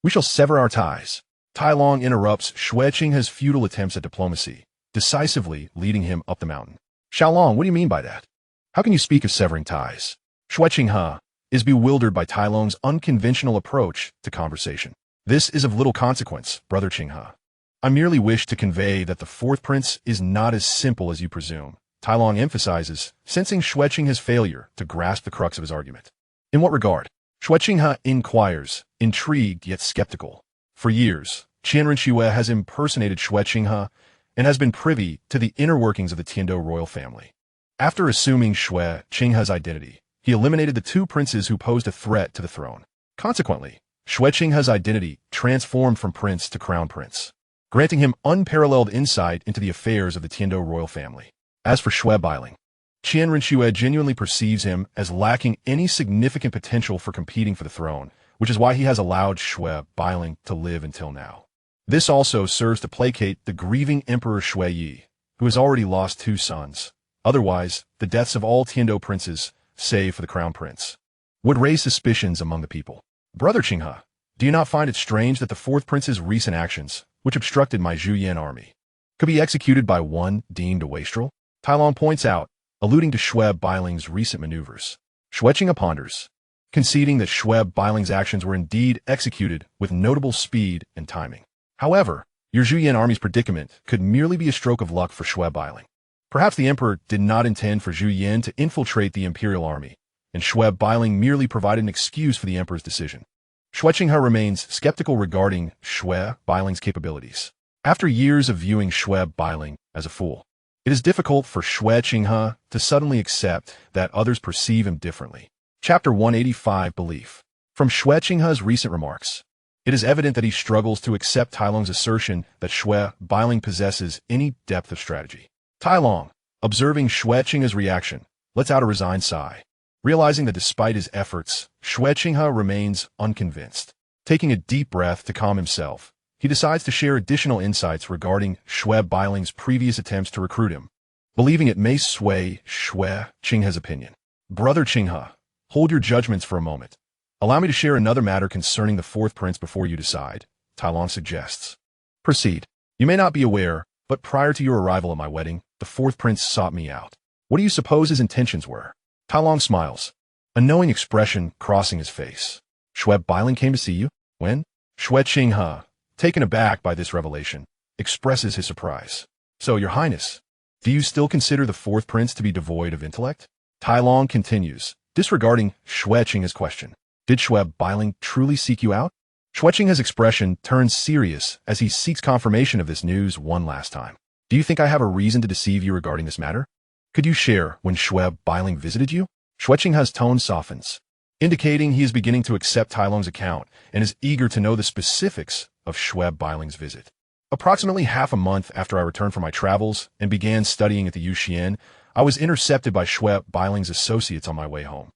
We shall sever our ties. Tai Long interrupts Xueqing's futile attempts at diplomacy, decisively leading him up the mountain. Xiaolong, what do you mean by that? How can you speak of severing ties? Xueqing is bewildered by Tai Long's unconventional approach to conversation. This is of little consequence, Brother Qinghe. I merely wish to convey that the 4th prince is not as simple as you presume. Tai Long emphasizes, sensing Xueqing's failure to grasp the crux of his argument. In what regard? Xueqing inquires, intrigued yet skeptical. For years, Qianren Xue has impersonated Xueqing and has been privy to the inner workings of the Tiando royal family. After assuming Xueqing's identity, he eliminated the 2 princes who posed a threat to the throne. Consequently, Xueqing's identity transformed from prince to crown prince, granting him unparalleled insight into the affairs of the Tiando royal family. As for Xuebailing, Qian Renxue genuinely perceives him as lacking any significant potential for competing for the throne, which is why he has allowed Shui Bailing to live until now. This also serves to placate the grieving Emperor Shui Yi, who has already lost 2 sons. Otherwise, the deaths of all Tiando princes, save for the crown prince, would raise suspicions among the people. Brother Qinghe, do you not find it strange that the 4th prince's recent actions, which obstructed my Zhu Yan army, could be executed by one deemed a wastrel? Tai Long points out, alluding to Shui Bailing's recent maneuvers. Shui Qinghe ponders, conceding that Shui Bailing's actions were indeed executed with notable speed and timing. However, your Zhu Yan army's predicament could merely be a stroke of luck for Shui Bailing. Perhaps the emperor did not intend for Zhu Yan to infiltrate the imperial army, and Shui Bailing merely provided an excuse for the emperor's decision. Shui Qinghe remains skeptical regarding Shui Bailing's capabilities. After years of viewing Shui Bailing as a fool, it is difficult for Shui Qinghe to suddenly accept that others perceive him differently. Chapter 185 Belief. From Shui Qinghe's recent remarks, it is evident that he struggles to accept Tai Long's assertion that Shui Bailing possesses any depth of strategy. Tai Long, observing Shui Qinghe's reaction, lets out a resigned sigh, realizing that despite his efforts, Shui Qinghe remains unconvinced. Taking a deep breath to calm himself, he decides to share additional insights regarding Shui Bailing's previous attempts to recruit him, believing it may sway Shui Qinghe's opinion. Brother Qinghe, hold your judgments for a moment. Allow me to share another matter concerning the 4th prince before you decide, Tai Long suggests. Proceed. You may not be aware, but prior to your arrival at my wedding, the 4th prince sought me out. What do you suppose his intentions were? Tai Long smiles, a knowing expression crossing his face. Shui Bailing came to see you? When? Shui Qinghe, taken aback by this revelation, expresses his surprise. So, Your Highness, do you still consider the 4th prince to be devoid of intellect? Tai Long continues, disregarding Shui Qinghe's question. Did Shui Bailing truly seek you out? Shui Qinghe's expression turns serious as he seeks confirmation of this news one last time. Do you think I have a reason to deceive you regarding this matter? Could you share when Shui Bailing visited you? Shui Qinghe's tone softens, indicating he is beginning to accept Tai Long's account and is eager to know the specifics of Shui Bailing's visit. Approximately half a month after I returned from my travels and began studying at the Yuxian, I was intercepted by Shui Bailing's associates on my way home.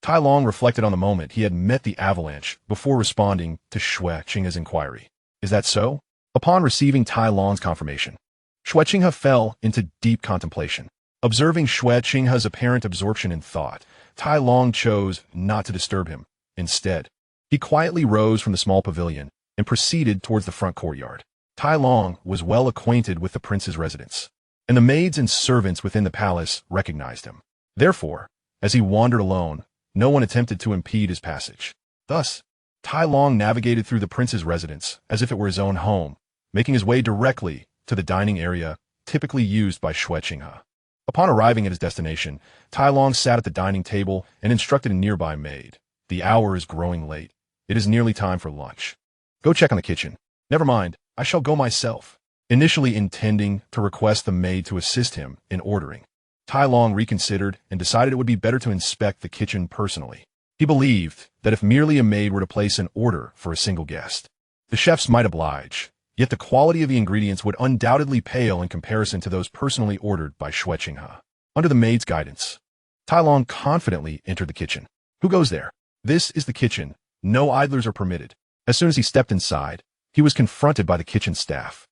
Tai Long reflected on the moment he had met the avalanche before responding to Shui Qinghe's inquiry. Is that so? Upon receiving Tai Long's confirmation, Shui Qinghe fell into deep contemplation. Observing Shui Qinghe's apparent absorption in thought, Tai Long chose not to disturb him. Instead, he quietly rose from the small pavilion and proceeded towards the front courtyard. Tai Long was well acquainted with the prince's residence, and the maids and servants within the palace recognized him. Therefore, as he wandered alone, no one attempted to impede his passage. Thus, Tai Long navigated through the prince's residence as if it were his own home, making his way directly to the dining area typically used by Shui Qinghe. Upon arriving at his destination, Tai Long sat at the dining table and instructed a nearby maid. The hour is growing late. It is nearly time for lunch. Go check on the kitchen. Never mind, I shall go myself. Initially intending to request the maid to assist him in ordering, Tai Long reconsidered and decided it would be better to inspect the kitchen personally. He believed that if merely a maid were to place an order for a single guest, the chefs might oblige, yet the quality of the ingredients would undoubtedly pale in comparison to those personally ordered by Shui Qinghe. Under the maid's guidance, Tai Long confidently entered the kitchen. Who goes there? This is the kitchen. No idlers are permitted. As soon as he stepped inside, he was confronted by the kitchen staff.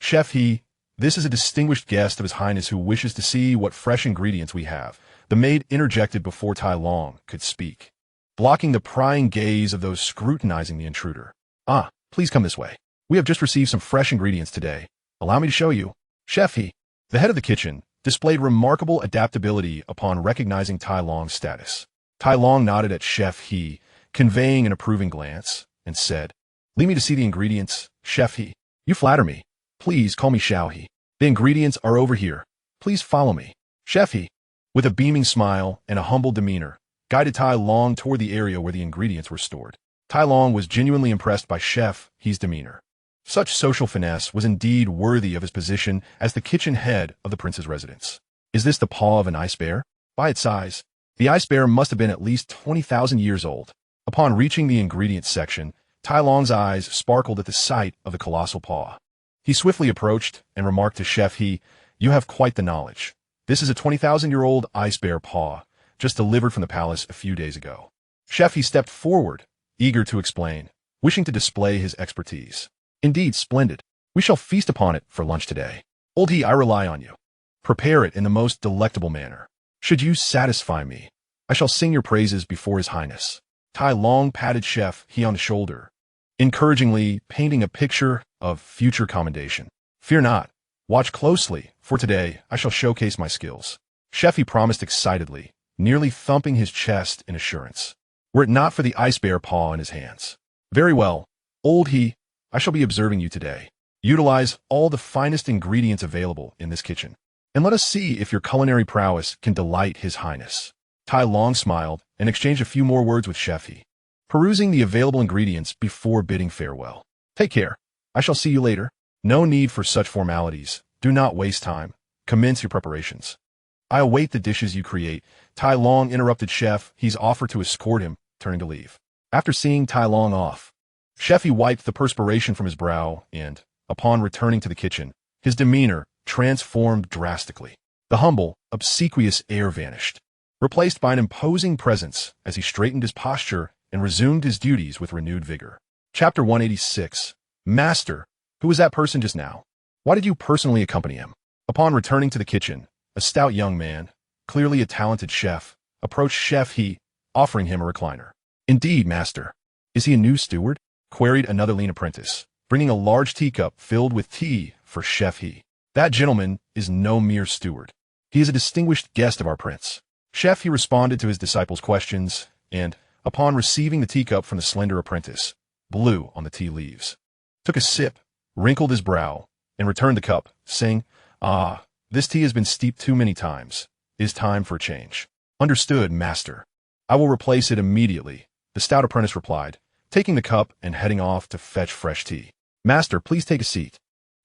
Chef He, this is a distinguished guest of His Highness who wishes to see what fresh ingredients we have. The maid interjected before Tai Long could speak, blocking the prying gaze of those scrutinizing the intruder. Ah, please come this way. We have just received some fresh ingredients today. Allow me to show you. Chef He, the head of the kitchen, displayed remarkable adaptability upon recognizing Tai Long's status. Tai Long nodded at Chef He, conveying an approving glance, and said, "Leave me to see the ingredients, Chef He. You flatter me. Please call me Xiao He. The ingredients are over here. Please follow me." Chef He, with a beaming smile and a humble demeanor, guided Tai Long toward the area where the ingredients were stored. Tai Long was genuinely impressed by Chef He's demeanor. Such social finesse was indeed worthy of his position as the kitchen head of the prince's residence. Is this the paw of an ice bear? By its size, the ice bear must have been at least 20,000 years old. Upon reaching the ingredients section, Tai Long's eyes sparkled at the sight of the colossal paw. He swiftly approached and remarked to Chef He, "You have quite the knowledge. This is a 20,000-year-old ice bear paw, just delivered from the palace a few days ago. Chef He stepped forward, eager to explain, wishing to display his expertise. Indeed, splendid. We shall feast upon it for lunch today. Old He, I rely on you. Prepare it in the most delectable manner. Should you satisfy me, I shall sing your praises before His Highness. Tai Long patted Chef He on the shoulder, encouragingly painting a picture of future commendation. Fear not. Watch closely, for today I shall showcase my skills. Chef He promised excitedly, nearly thumping his chest in assurance. Were it not for the ice bear paw in his hands. Very well, Old He, I shall be observing you today. Utilize all the finest ingredients available in this kitchen, and let us see if your culinary prowess can delight His Highness. Tai Long smiled and exchanged a few more words with Chef He, perusing the available ingredients before bidding farewell. Take care. I shall see you later. No need for such formalities. Do not waste time. Commence your preparations. I await the dishes you create. Tai Long interrupted Chef He's offer to escort him, turning to leave. After seeing Tai Long off, Chef He wiped the perspiration from his brow and, upon returning to the kitchen, his demeanor transformed drastically. The humble, obsequious air vanished, replaced by an imposing presence as he straightened his posture and resumed his duties with renewed vigor. Chapter 186. Master, who was that person just now? Why did you personally accompany him? Upon returning to the kitchen, a stout young man, clearly a talented chef, approached Chef He, offering him a recliner. Indeed, master. Is he a new steward? Queried another lean apprentice, bringing a large teacup filled with tea for Chef He. That gentleman is no mere steward. He is a distinguished guest of our prince. Chef He responded to his disciple's questions, and, upon receiving the teacup from the slender apprentice, blew on the tea leaves, took a sip, wrinkled his brow, and returned the cup, saying, "Ah, this tea has been steeped too many times. It is time for a change." "Understood, master. I will replace it immediately," the stout apprentice replied, taking the cup and heading off to fetch fresh tea. "Master, please take a seat,"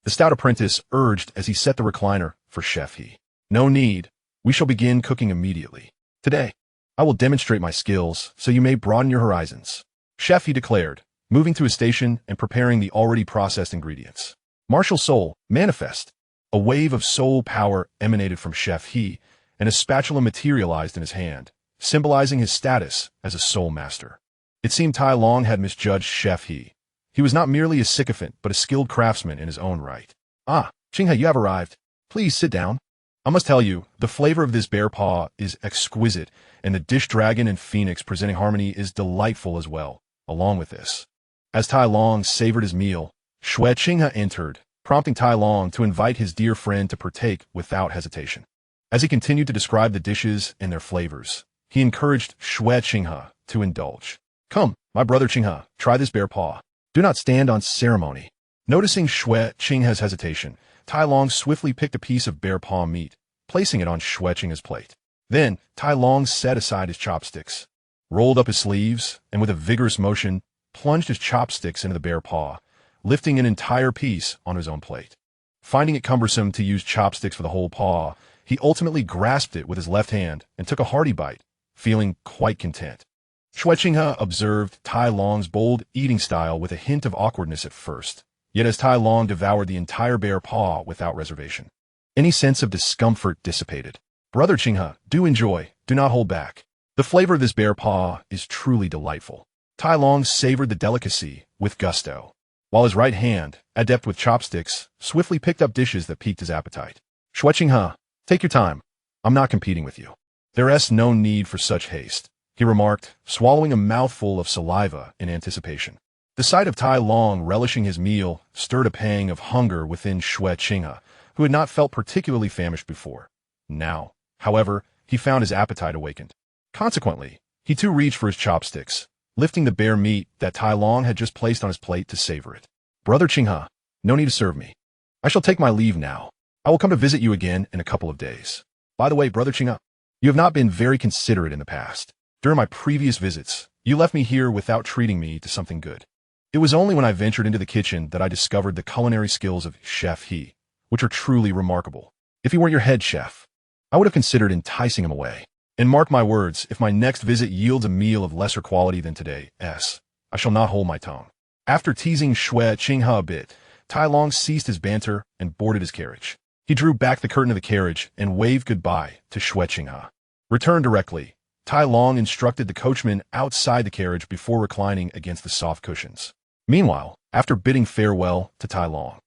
the stout apprentice urged as he set the recliner for Chef He. "No need. We shall begin cooking immediately. Today, I will demonstrate my skills so you may broaden your horizons," Chef He declared, moving to his station and preparing the already processed ingredients. Martial soul, manifest. A wave of soul power emanated from Chef He, and a spatula materialized in his hand, symbolizing his status as a soul master. It seemed Tai Long had misjudged Chef He. He was not merely a sycophant, but a skilled craftsman in his own right. "Ah, Qinghe, you have arrived. Please sit down. I must tell you, the flavor of this bear paw is exquisite, and the dish dragon and phoenix presenting harmony is delightful as well, along with this." As Tai Long savored his meal, Xue Qinghe entered, prompting Tai Long to invite his dear friend to partake without hesitation. As he continued to describe the dishes and their flavors, he encouraged Xue Qinghe to indulge. "Come, my brother Qinghe, try this bear paw. Do not stand on ceremony." Noticing Xue Qinghe's hesitation, Tai Long swiftly picked a piece of bear paw meat, placing it on Xue Qinghe's plate. Then, Tai Long set aside his chopsticks, rolled up his sleeves, and with a vigorous motion, plunged his chopsticks into the bear paw, lifting an entire piece on his own plate. Finding it cumbersome to use chopsticks for the whole paw, he ultimately grasped it with his left hand and took a hearty bite, feeling quite content. Xue Qinghe observed Tai Long's bold eating style with a hint of awkwardness at first, yet as Tai Long devoured the entire bear paw without reservation, any sense of discomfort dissipated. "Brother Qinghe, do enjoy, do not hold back. The flavor of this bear paw is truly delightful." Tai Long savored the delicacy with gusto, while his right hand, adept with chopsticks, swiftly picked up dishes that piqued his appetite. "Xue Qinghe, take your time. I'm not competing with you. There's no need for such haste," he remarked, swallowing a mouthful of saliva in anticipation. The sight of Tai Long relishing his meal stirred a pang of hunger within Xue Qinghe, who had not felt particularly famished before. Now, however, he found his appetite awakened. Consequently, he too reached for his chopsticks, lifting the bear meat that Tai Long had just placed on his plate to savor it. "Brother Qinghe, no need to serve me. I shall take my leave now. I will come to visit you again in a couple of days. By the way, Brother Qinghe, you have not been very considerate in the past. During my previous visits, you left me here without treating me to something good. It was only when I ventured into the kitchen that I discovered the culinary skills of Chef He, which are truly remarkable. If he weren't your head chef, I would have considered enticing him away. And mark my words, if my next visit yields a meal of lesser quality than today's, I shall not hold my tongue." After teasing Xue Qinghe a bit, Tai Long ceased his banter and boarded his carriage. He drew back the curtain of the carriage and waved goodbye to Xue Qinghe. Return directly. Tai Long instructed the coachman outside the carriage before reclining against the soft cushions. Meanwhile, after bidding farewell to Tai Long,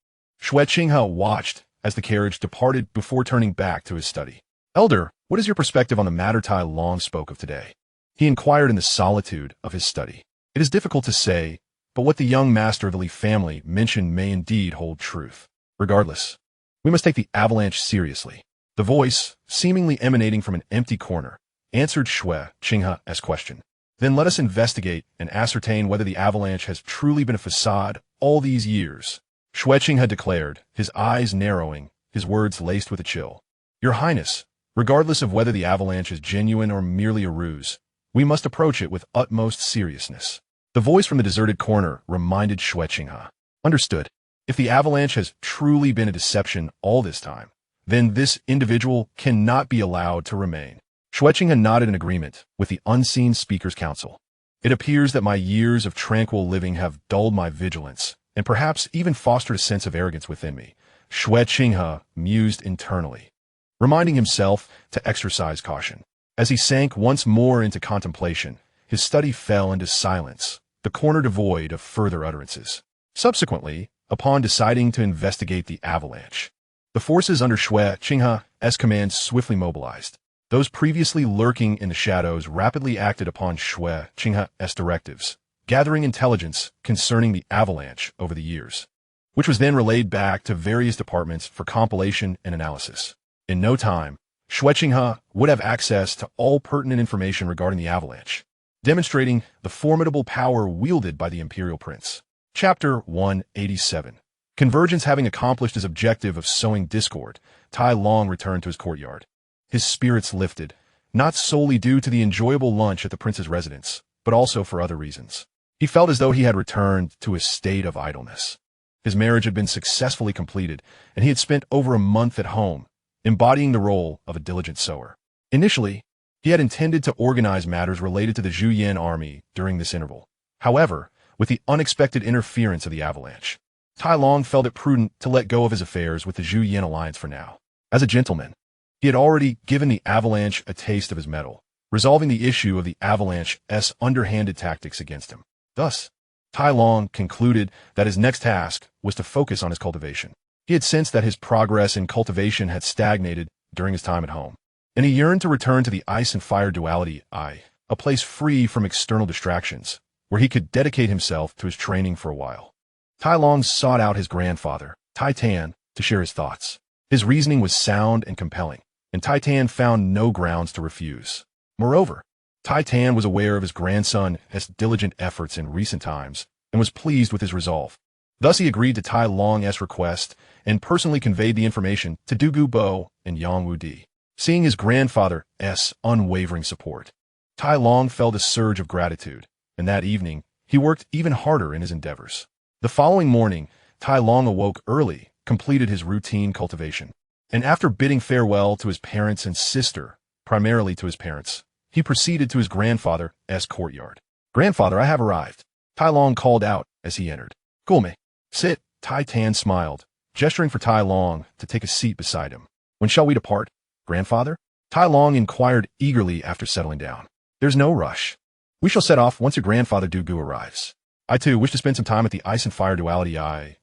Xue Qinghe watched as the carriage departed before turning back to his study. Elder, what is your perspective on the matter Tai Long spoke of today? He inquired in the solitude of his study. It is difficult to say, but what the young master of the Li family mentioned may indeed hold truth. Regardless, we must take the avalanche seriously. The voice, seemingly emanating from an empty corner, answered Xue Qinghe's question. Then let us investigate and ascertain whether the avalanche has truly been a facade all these years. Xue Qinghe declared, his eyes narrowing, his words laced with a chill. Your Highness, regardless of whether the avalanche is genuine or merely a ruse, we must approach it with utmost seriousness. The voice from the deserted corner reminded Xue Qinghe. Understood. If the avalanche has truly been a deception all this time, then this individual cannot be allowed to remain. Xue Qinghe nodded in agreement with the unseen speaker's counsel. It appears that my years of tranquil living have dulled my vigilance, and perhaps even fostered a sense of arrogance within me. Xue Qinghe mused internally, reminding himself to exercise caution. As he sank once more into contemplation, his study fell into silence, the corner devoid of further utterances. Subsequently, upon deciding to investigate the avalanche, the forces under Xue Qinghe's command swiftly mobilized. Those previously lurking in the shadows rapidly acted upon Xue Qinghe's directives, gathering intelligence concerning the avalanche over the years, which was then relayed back to various departments for compilation and analysis. In no time, Xue Qinghe would have access to all pertinent information regarding the avalanche, demonstrating the formidable power wielded by the Imperial Prince. Chapter 187. Convergence having accomplished his objective of sowing discord, Tai Long returned to his courtyard. His spirits lifted, not solely due to the enjoyable lunch at the prince's residence, but also for other reasons. He felt as though he had returned to a state of idleness. His marriage had been successfully completed, and he had spent over a month at home, embodying the role of a diligent sower. Initially, he had intended to organize matters related to the Zhu Yan army during this interval. However, with the unexpected interference of the avalanche, Tai Long felt it prudent to let go of his affairs with the Zhu Yan alliance for now. As a gentleman, he had already given the avalanche a taste of his mettle, resolving the issue of the avalanche's underhanded tactics against him. Thus, Tai Long concluded that his next task was to focus on his cultivation. He had sensed that his progress in cultivation had stagnated during his time at home, and he yearned to return to the ice and fire duality, a place free from external distractions, where he could dedicate himself to his training for a while. Tai Long sought out his grandfather, Titan, to share his thoughts. His reasoning was sound and compelling, and Titan found no grounds to refuse. Moreover, Titan was aware of his grandson's diligent efforts in recent times and was pleased with his resolve. Thus he agreed to Tai Long's request and personally conveyed the information to Du Gubo and Yang Wudi. Seeing his grandfather's unwavering support, Tai Long felt a surge of gratitude, and that evening he worked even harder in his endeavors. The following morning, Tai Long awoke early, completed his routine cultivation, and after bidding farewell to his parents and sister, primarily to his parents, he proceeded to his grandfather's courtyard. Grandfather, I have arrived, Tai Long called out as he entered. Gulme, sit, Titan smiled, gesturing for Tai Long to take a seat beside him. When shall we depart, grandfather? Tai Long inquired eagerly after settling down. There's no rush. We shall set off once your grandfather Du Gu arrives. I too wish to spend some time at the ice and fire duality,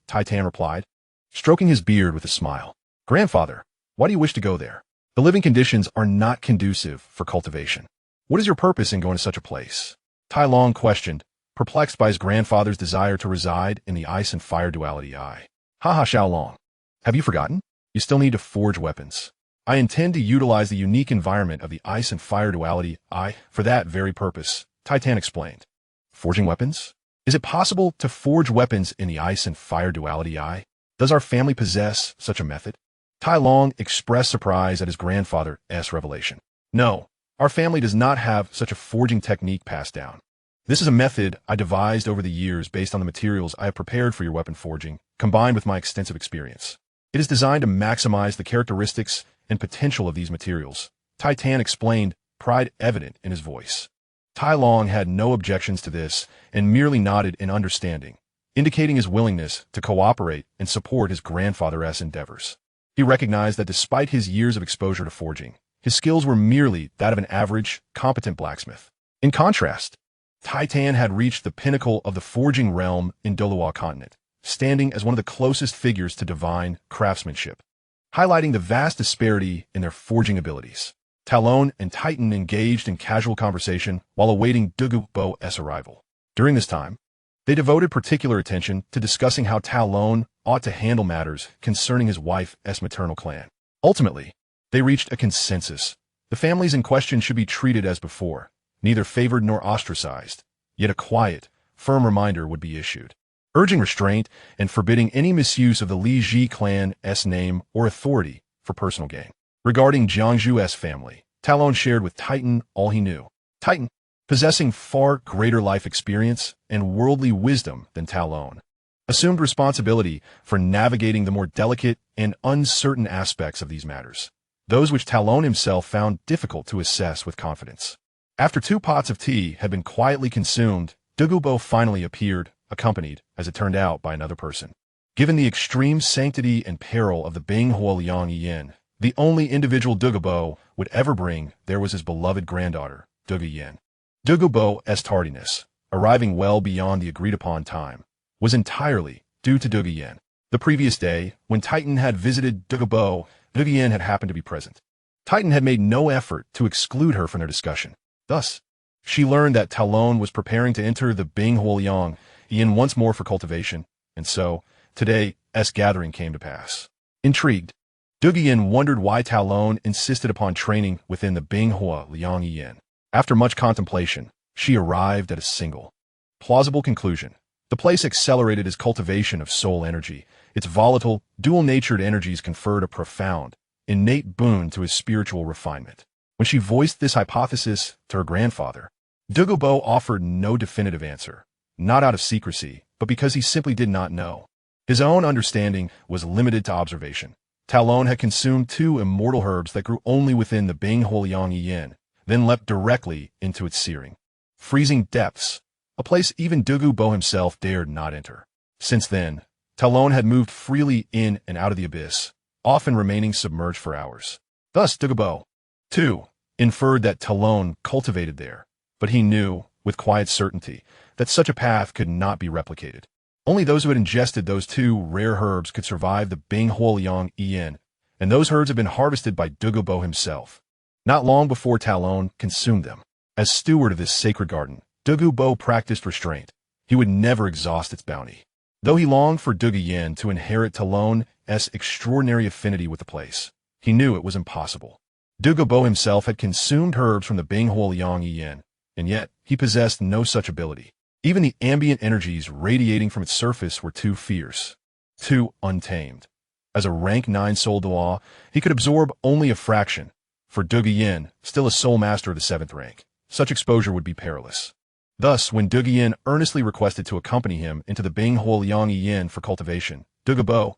Titan replied, stroking his beard with a smile. Grandfather, why do you wish to go there? The living conditions are not conducive for cultivation. What is your purpose in going to such a place? Tai Long questioned, perplexed by his grandfather's desire to reside in the ice and fire duality. Haha, Xiao Long. Have you forgotten? You still need to forge weapons. I intend to utilize the unique environment of the ice and fire duality for that very purpose, Titan explained. Forging weapons? Is it possible to forge weapons in the ice and fire duality? Does our family possess such a method? Tai Long expressed surprise at his grandfather's revelation. No, our family does not have such a forging technique passed down. This is a method I devised over the years based on the materials I have prepared for your weapon forging, combined with my extensive experience. It is designed to maximize the characteristics and potential of these materials, Titan explained, pride evident in his voice. Tai Long had no objections to this and merely nodded in understanding, indicating his willingness to cooperate and support his grandfather's endeavors. He recognized that despite his years of exposure to forging, his skills were merely that of an average, competent blacksmith. In contrast, Titan had reached the pinnacle of the forging realm in Douluo continent, standing as one of the closest figures to divine craftsmanship, highlighting the vast disparity in their forging abilities. Talon and Titan engaged in casual conversation while awaiting Douluo's arrival. During this time, they devoted particular attention to discussing how Talon ought to handle matters concerning his wife's maternal clan. Ultimately, they reached a consensus. The families in question should be treated as before, neither favored nor ostracized, yet a quiet, firm reminder would be issued, urging restraint and forbidding any misuse of the Li Ji clan's name or authority for personal gain. Regarding Jiangzhu's family, Talon shared with Titan all he knew. Titan, possessing far greater life experience and worldly wisdom than Talon, assumed responsibility for navigating the more delicate and uncertain aspects of these matters, those which Talon himself found difficult to assess with confidence. After 2 pots of tea had been quietly consumed, Douluo finally appeared, accompanied, as it turned out, by another person. Given the extreme sanctity and peril of the Binghuo Liang Yin, the only individual Douluo would ever bring there was his beloved granddaughter, Dogu Yin. Douluo's tardiness, arriving well beyond the agreed-upon time, was entirely due to Dogu Yin. The previous day, when Titan had visited Douluo, Dogu Yin had happened to be present. Titan had made no effort to exclude her from their discussion. Thus, she learned that Talon was preparing to enter the Binghuo Liang Yin once more for cultivation, and so, today's gathering came to pass. Intrigued, Dogu Yin wondered why Talon insisted upon training within the Binghuo Liang Yin. After much contemplation, she arrived at a single, plausible conclusion. The place accelerated his cultivation of soul energy. Its volatile, dual-natured energies conferred a profound, innate boon to his spiritual refinement. When she voiced this hypothesis to her grandfather, Douluo offered no definitive answer, not out of secrecy, but because he simply did not know. His own understanding was limited to observation. Talon had consumed 2 immortal herbs that grew only within the Binghuo Liang Yin, then leapt directly into its searing, freezing depths, a place even Douluo himself dared not enter. Since then, Talon had moved freely in and out of the abyss, often remaining submerged for hours. Thus Douluo, too, inferred that Talon cultivated there, but he knew, with quiet certainty, that such a path could not be replicated. Only those who had ingested those 2 rare herbs could survive the Binghuo Liang Yin, and those herbs had been harvested by Douluo himself, not long before Talon consumed them. As steward of this sacred garden, Douluo practiced restraint. He would never exhaust its bounty. Though he longed for Dogu Yin to inherit Talon's extraordinary affinity with the place, he knew it was impossible. Douluo himself had consumed herbs from the Binghuo Liang Yin, and yet he possessed no such ability. Even the ambient energies radiating from its surface were too fierce, too untamed. As a rank 9 soul Dalu, he could absorb only a fraction. For Dogu Yin, still a soul master of the 7th rank, such exposure would be perilous. Thus, when Dogu Yin earnestly requested to accompany him into the Binghuo Liang Yin for cultivation, Douluo,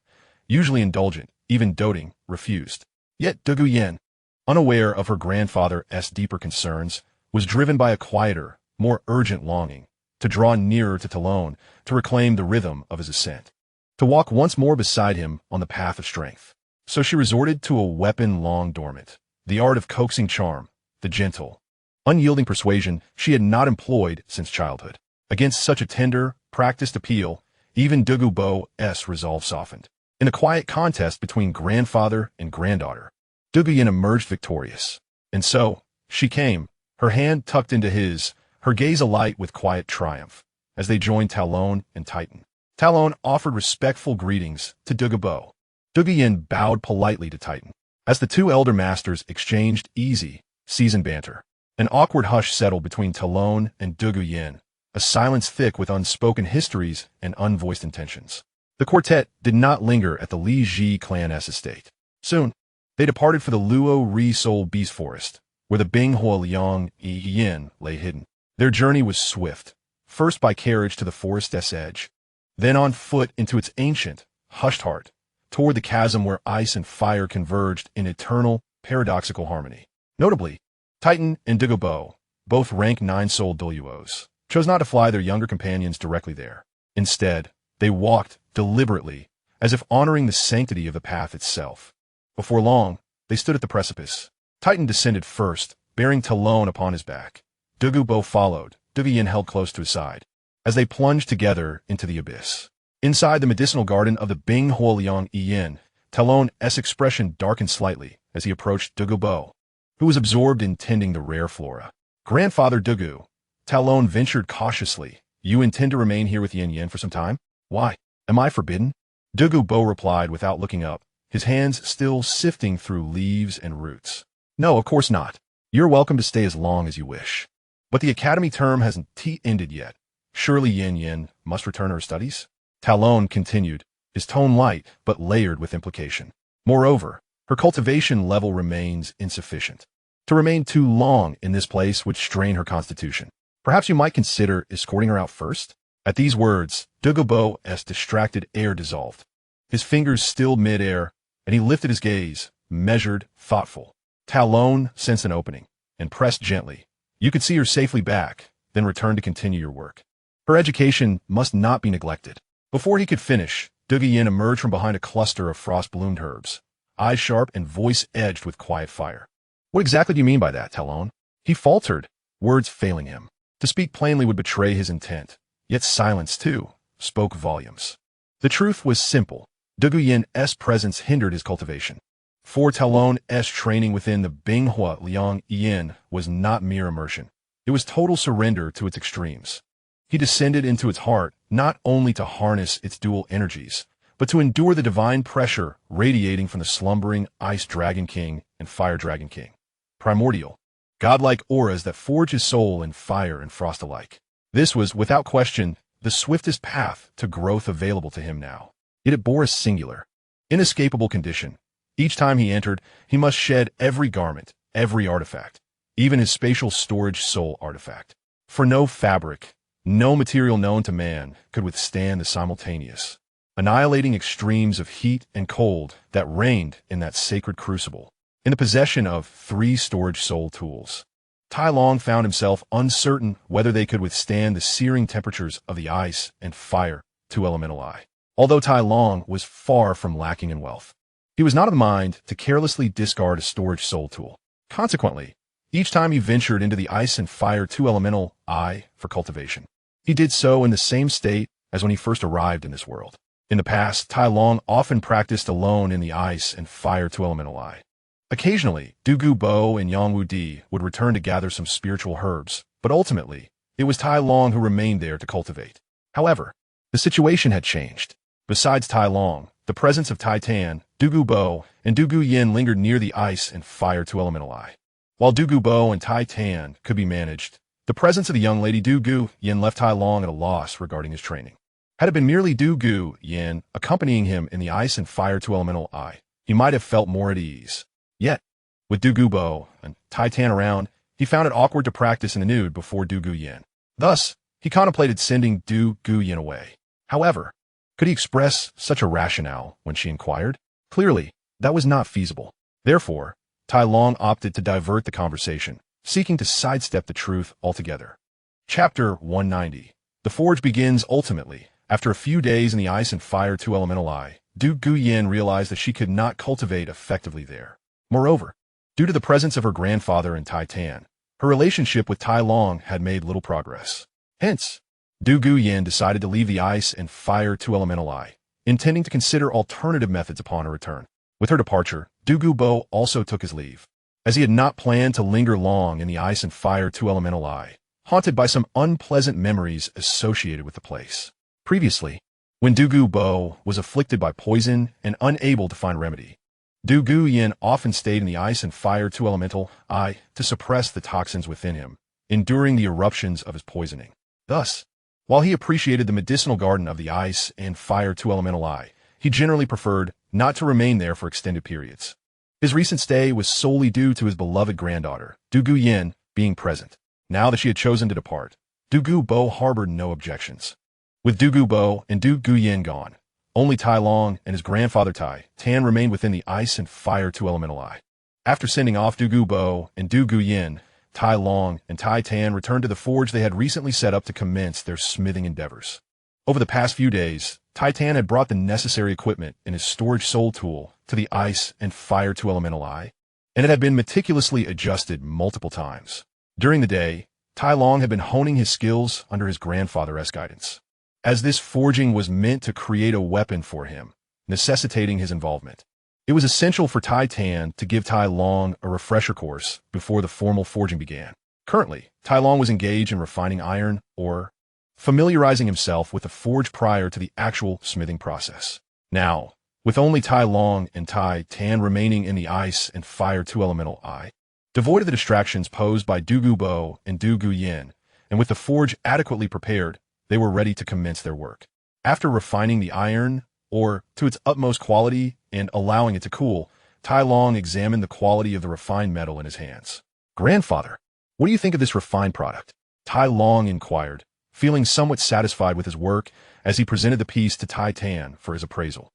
usually indulgent, even doting, refused. Yet Dogu Yin, unaware of her grandfather's deeper concerns, was driven by a quieter, more urgent longing to draw nearer to Talon, to reclaim the rhythm of his ascent, to walk once more beside him on the path of strength. So she resorted to a weapon long dormant, the art of coaxing charm, the gentle, unyielding persuasion she had not employed since childhood. Against such a tender, practiced appeal, even Douluo's resolve softened. In a quiet contest between grandfather and granddaughter, Dogu Yin emerged victorious. And so, she came, her hand tucked into his, her gaze alight with quiet triumph, as they joined Talon and Titan. Talon offered respectful greetings to Douluo. Dogu Yin bowed politely to Titan. As the 2 elder masters exchanged easy, seasoned banter, an awkward hush settled between Talon and Dogu Yin, a silence thick with unspoken histories and unvoiced intentions. The quartet did not linger at the Li Ji clan's estate. Soon, they departed for the Luo Ri Soul Beast Forest, where the Binghuo Liang Yin lay hidden. Their journey was swift, first by carriage to the forest's edge, then on foot into its ancient, hushed heart, toward the chasm where ice and fire converged in eternal, paradoxical harmony. Notably, Titan and Douluo, both rank 9 soul Douluos, chose not to fly their younger companions directly there. Instead, they walked deliberately, as if honoring the sanctity of the path itself. Before long, they stood at the precipice. Titan descended first, bearing Talon upon his back. Douluo followed, Yin held close to his side, as they plunged together into the abyss. Inside the medicinal garden of the Bing Huoliang Yin, Talon's expression darkened slightly as he approached Douluo, who was absorbed in tending the rare flora. Grandfather Douluo, Talon ventured cautiously, "You intend to remain here with Yin for some time? Why? Am I forbidden?" Douluo replied without looking up, his hands still sifting through leaves and roots. "No, of course not. You're welcome to stay as long as you wish. But the academy term hasn't ended yet. Surely Yin must return to her studies?" Talon continued, his tone light but layered with implication. "Moreover, her cultivation level remains insufficient. To remain too long in this place would strain her constitution. Perhaps you might consider escorting her out first?" At these words, Douluo's distracted air dissolved. His fingers still mid-air, and he lifted his gaze, measured, thoughtful. Talon sensed an opening, and pressed gently. "You could see her safely back, then return to continue your work. Her education must not be neglected." Before he could finish, Yin emerged from behind a cluster of frost-bloomed herbs, eyes sharp and voice edged with quiet fire. "What exactly do you mean by that, Talon?" He faltered, words failing him. To speak plainly would betray his intent, yet silence, too, spoke volumes. The truth was simple. Yin's presence hindered his cultivation. For Talon's training within the Bing Huoliang Yin was not mere immersion. It was total surrender to its extremes. He descended into its heart not only to harness its dual energies, but to endure the divine pressure radiating from the slumbering Ice Dragon King and Fire Dragon King. Primordial, godlike auras that forge his soul in fire and frost alike. This was, without question, the swiftest path to growth available to him now. Yet it bore a singular, inescapable condition. Each time he entered, he must shed every garment, every artifact, even his spatial storage soul artifact. For no fabric, no material known to man could withstand the simultaneous, annihilating extremes of heat and cold that reigned in that sacred crucible. In the possession of 3 storage soul tools, Tai Long found himself uncertain whether they could withstand the searing temperatures of the ice and fire 2 elemental eye. Although Tai Long was far from lacking in wealth, he was not of the mind to carelessly discard a storage soul tool. Consequently, each time he ventured into the ice and fire 2 elemental eye for cultivation, he did so in the same state as when he first arrived in this world. In the past, Tai Long often practiced alone in the ice and fire 2 elemental eye. Occasionally, Douluo and Yangwu Di would return to gather some spiritual herbs, but ultimately, it was Tai Long who remained there to cultivate. However, the situation had changed. Besides Tai Long, the presence of Titan, Douluo, and Yin lingered near the ice and fire 2 elemental eye. While Douluo and Titan could be managed, the presence of the young lady Yin left Tai Long at a loss regarding his training. Had it been merely Yin accompanying him in the ice and fire 2 elemental eye, he might have felt more at ease. Yet, with Douluo and Titan around, he found it awkward to practice in the nude before Yin. Thus, he contemplated sending Yin away. However, could he express such a rationale when she inquired? Clearly, that was not feasible. Therefore, Tai Long opted to divert the conversation, seeking to sidestep the truth altogether. Chapter 190. The Forge begins ultimately. After a few days in the ice and fire 2 elemental eye, Yin realized that she could not cultivate effectively there. Moreover, due to the presence of her grandfather and Titan, her relationship with Tai Long had made little progress. Hence, Yin decided to leave the ice and fire 2 elemental eye, intending to consider alternative methods upon her return. With her departure, Douluo also took his leave, as he had not planned to linger long in the ice and fire 2 elemental eye, haunted by some unpleasant memories associated with the place. Previously, when Douluo was afflicted by poison and unable to find remedy, Yin often stayed in the ice and fire 2 elemental eye to suppress the toxins within him, enduring the eruptions of his poisoning. Thus, while he appreciated the medicinal garden of the ice and fire 2 elemental eye, he generally preferred not to remain there for extended periods. His recent stay was solely due to his beloved granddaughter, Yin, being present. Now that she had chosen to depart, Douluo harbored no objections. With Douluo and Yin gone, only Tai Long and his grandfather Titan remained within the ice and fire 2 elemental eye. After sending off Douluo and Yin, Tai Long and Titan returned to the forge they had recently set up to commence their smithing endeavors. Over the past few days, Titan had brought the necessary equipment in his storage soul tool to the ice and fire two elemental eye, and it had been meticulously adjusted multiple times. During the day, Tai Long had been honing his skills under his grandfather's guidance, as this forging was meant to create a weapon for him, necessitating his involvement. It was essential for Titan to give Tai Long a refresher course before the formal forging began. Currently, Tai Long was engaged in refining iron ore, familiarizing himself with the forge prior to the actual smithing process. Now, with only Tai Long and Titan remaining in the ice and fire two elemental eye, devoid of the distractions posed by Douluo Bo and Douluo Yin, and with the forge adequately prepared, they were ready to commence their work. After refining the iron ore to its utmost quality and allowing it to cool, Tai Long examined the quality of the refined metal in his hands. "Grandfather, what do you think of this refined product?" Tai Long inquired, feeling somewhat satisfied with his work as he presented the piece to Titan for his appraisal.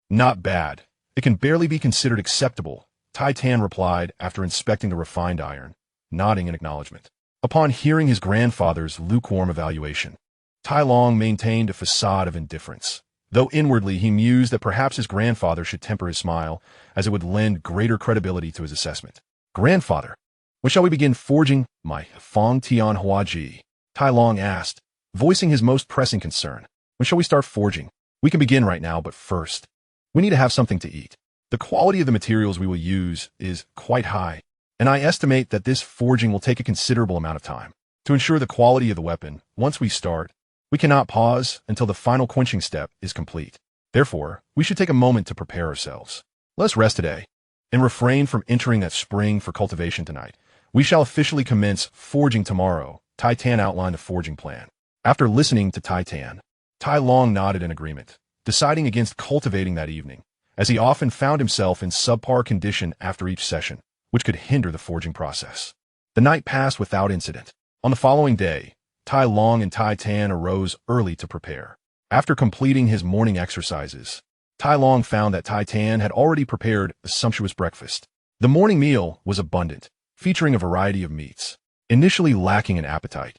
Not bad. It can barely be considered acceptable," Titan replied after inspecting the refined iron, nodding in acknowledgement. Upon hearing his grandfather's lukewarm evaluation, Tai Long maintained a facade of indifference, though inwardly he mused that perhaps his grandfather should temper his smile, as it would lend greater credibility to his assessment. "Grandfather, when shall we begin forging my Fong Tian Huaji?" Tai Long asked, voicing his most pressing concern. "When shall we start forging? We can begin right now, but first, we need to have something to eat. The quality of the materials we will use is quite high, and I estimate that this forging will take a considerable amount of time. To ensure the quality of the weapon, once we start, we cannot pause until the final quenching step is complete. Therefore, we should take a moment to prepare ourselves. Let us rest today, and refrain from entering that spring for cultivation tonight. We shall officially commence forging tomorrow." Titan outlined the forging plan. After listening to Titan, Tai Long nodded in agreement, deciding against cultivating that evening, as he often found himself in subpar condition after each session, which could hinder the forging process. The night passed without incident. On the following day, Tai Long and Titan arose early to prepare. After completing his morning exercises, Tai Long found that Titan had already prepared a sumptuous breakfast. The morning meal was abundant, featuring a variety of meats. Initially lacking in appetite,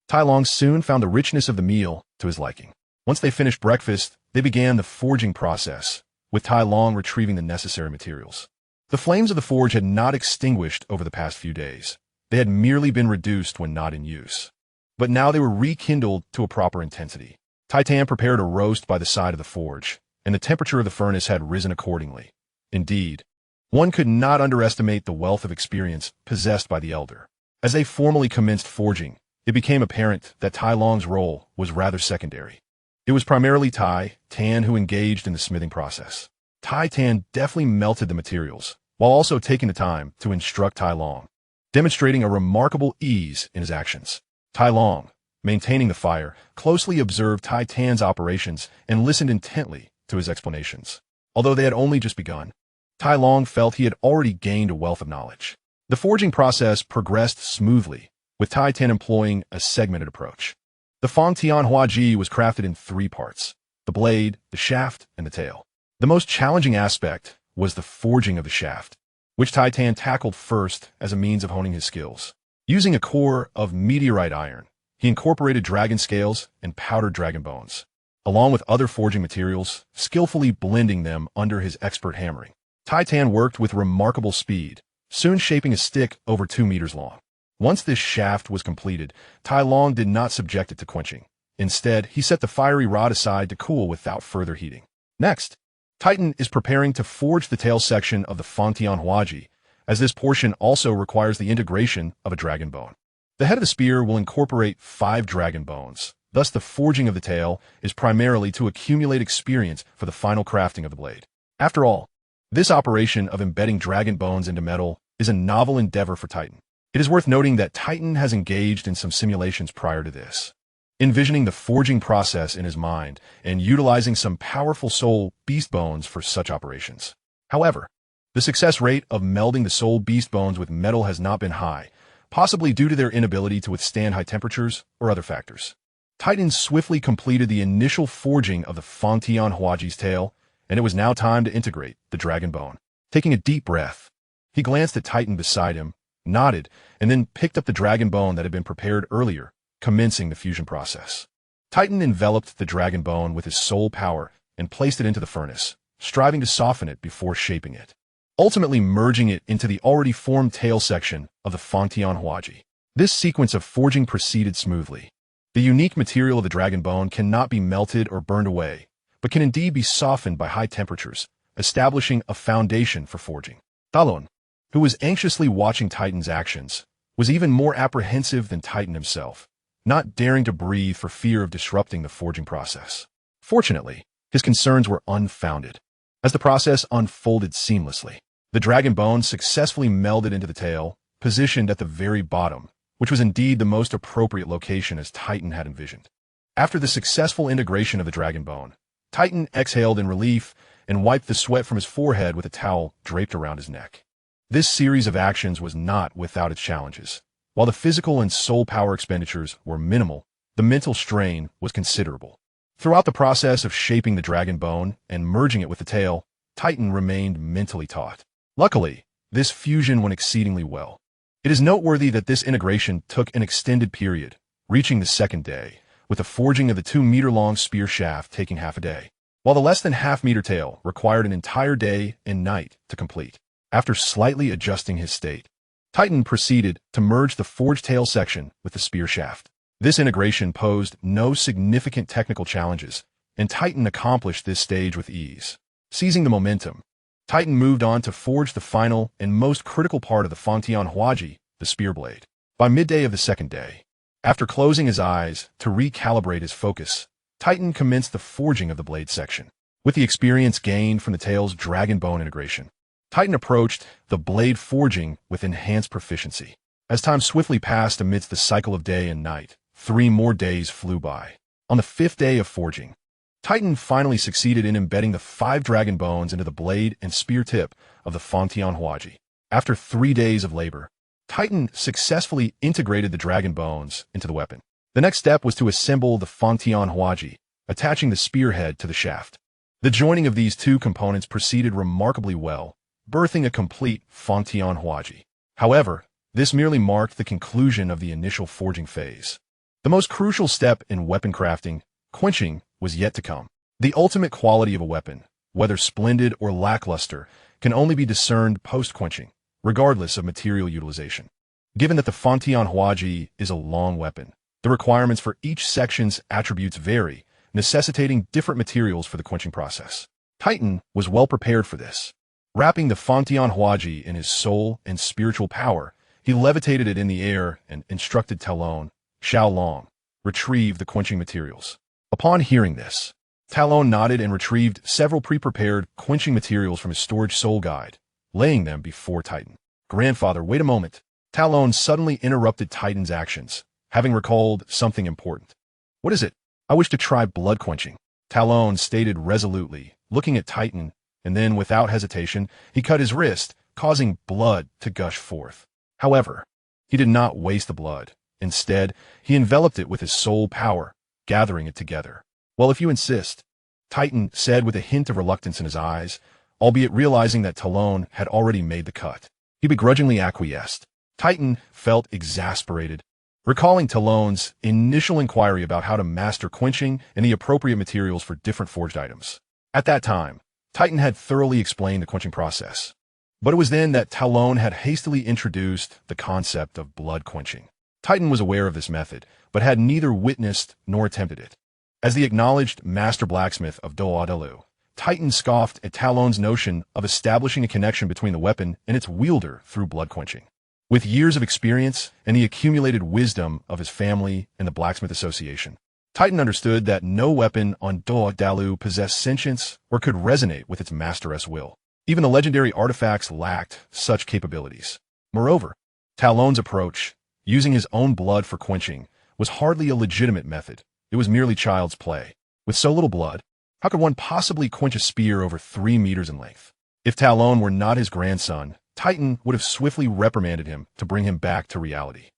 Tai Long soon found the richness of the meal to his liking. Once they finished breakfast, they began the forging process, with Tai Long retrieving the necessary materials. The flames of the forge had not extinguished over the past few days. They had merely been reduced when not in use. But now they were rekindled to a proper intensity. Titan prepared a roast by the side of the forge, and the temperature of the furnace had risen accordingly. Indeed, one could not underestimate the wealth of experience possessed by the elder. As they formally commenced forging, it became apparent that Tai Long's role was rather secondary. It was primarily Titan who engaged in the smithing process. Titan deftly melted the materials, while also taking the time to instruct Tai Long, demonstrating a remarkable ease in his actions. Tai Long, maintaining the fire, closely observed Titan's operations and listened intently to his explanations. Although they had only just begun, Tai Long felt he had already gained a wealth of knowledge. The forging process progressed smoothly, with Titan employing a segmented approach. The Fong Tian Huaji was crafted in 3 parts: the blade, the shaft, and the tail. The most challenging aspect was the forging of the shaft, which Titan tackled first as a means of honing his skills. Using a core of meteorite iron, he incorporated dragon scales and powdered dragon bones, along with other forging materials, skillfully blending them under his expert hammering. Titan worked with remarkable speed, soon shaping a stick over 2 meters long. Once this shaft was completed, Tai Long did not subject it to quenching. Instead, he set the fiery rod aside to cool without further heating. Next, Titan is preparing to forge the tail section of the Fangtian Huaji, as this portion also requires the integration of a dragon bone. The head of the spear will incorporate 5 dragon bones. Thus, the forging of the tail is primarily to accumulate experience for the final crafting of the blade. After all, this operation of embedding dragon bones into metal is a novel endeavor for Titan. It is worth noting that Titan has engaged in some simulations prior to this, envisioning the forging process in his mind and utilizing some powerful soul beast bones for such operations. However, the success rate of melding the soul beast bones with metal has not been high, possibly due to their inability to withstand high temperatures or other factors. Titan swiftly completed the initial forging of the Fangtian Huaji's tail, and it was now time to integrate the dragon bone. Taking a deep breath, he glanced at Titan beside him, nodded, and then picked up the dragon bone that had been prepared earlier, commencing the fusion process. Titan enveloped the dragon bone with his soul power and placed it into the furnace, striving to soften it before shaping it, ultimately merging it into the already formed tail section of the TitanIs. This sequence of forging proceeded smoothly. The unique material of the dragon bone cannot be melted or burned away, but can indeed be softened by high temperatures, establishing a foundation for forging. Dalu, who was anxiously watching Titan's actions, was even more apprehensive than Titan himself, not daring to breathe for fear of disrupting the forging process. Fortunately, his concerns were unfounded. As the process unfolded seamlessly, the dragon bone successfully melded into the tail, positioned at the very bottom, which was indeed the most appropriate location as Titan had envisioned. After the successful integration of the dragon bone, Titan exhaled in relief and wiped the sweat from his forehead with a towel draped around his neck. This series of actions was not without its challenges. While the physical and soul power expenditures were minimal, the mental strain was considerable. Throughout the process of shaping the dragon bone and merging it with the tail, Titan remained mentally taut. Luckily, this fusion went exceedingly well. It is noteworthy that this integration took an extended period, reaching the second day, with the forging of the 2-meter-long spear shaft taking half a day, while the less than half-meter tail required an entire day and night to complete. After slightly adjusting his state, Titan proceeded to merge the forged tail section with the spear shaft. This integration posed no significant technical challenges, and Titan accomplished this stage with ease. Seizing the momentum, Titan moved on to forge the final and most critical part of the TitanIs, the spear blade. By midday of the second day, after closing his eyes to recalibrate his focus, Titan commenced the forging of the blade section. With the experience gained from the tail's dragon bone integration, Titan approached the blade forging with enhanced proficiency. As time swiftly passed amidst the cycle of day and night, 3 more days flew by. On the 5th day of forging, Titan finally succeeded in embedding the 5 dragon bones into the blade and spear tip of the TitanIs. After 3 days of labor, Titan successfully integrated the dragon bones into the weapon. The next step was to assemble the TitanIs, attaching the spearhead to the shaft. The joining of these two components proceeded remarkably well, birthing a complete TitanIs. However, this merely marked the conclusion of the initial forging phase. The most crucial step in weapon crafting, quenching, was yet to come. The ultimate quality of a weapon, whether splendid or lackluster, can only be discerned post-quenching, regardless of material utilization. Given that the TitanIs is a long weapon, the requirements for each section's attributes vary, necessitating different materials for the quenching process. Titan was well prepared for this. Wrapping the TitanIs in his soul and spiritual power, he levitated it in the air and instructed Xiaolong, retrieve the quenching materials. Upon hearing this, Talon nodded and retrieved several pre-prepared quenching materials from his storage soul guide, laying them before Titan. Grandfather, wait a moment. Talon suddenly interrupted Titan's actions, having recalled something important. What is it? I wish to try blood quenching, Talon stated resolutely, looking at Titan, and then without hesitation, he cut his wrist, causing blood to gush forth. However, he did not waste the blood. Instead, he enveloped it with his soul power, gathering it together. Well, if you insist, Titan said with a hint of reluctance in his eyes, albeit realizing that Talon had already made the cut. He begrudgingly acquiesced. Titan felt exasperated, recalling Talon's initial inquiry about how to master quenching and the appropriate materials for different forged items. At that time, Titan had thoroughly explained the quenching process. But it was then that Talon had hastily introduced the concept of blood quenching. Titan was aware of this method, but had neither witnessed nor attempted it. As the acknowledged master blacksmith of Doulu, Titan scoffed at Talon's notion of establishing a connection between the weapon and its wielder through blood quenching. With years of experience and the accumulated wisdom of his family and the Blacksmith Association, Titan understood that no weapon on Dalu possessed sentience or could resonate with its master's will. Even the legendary artifacts lacked such capabilities. Moreover, Talon's approach, using his own blood for quenching, was hardly a legitimate method. It was merely child's play. With so little blood, how could one possibly quench a spear over 3 meters in length? If Talon were not his grandson, Titan would have swiftly reprimanded him to bring him back to reality.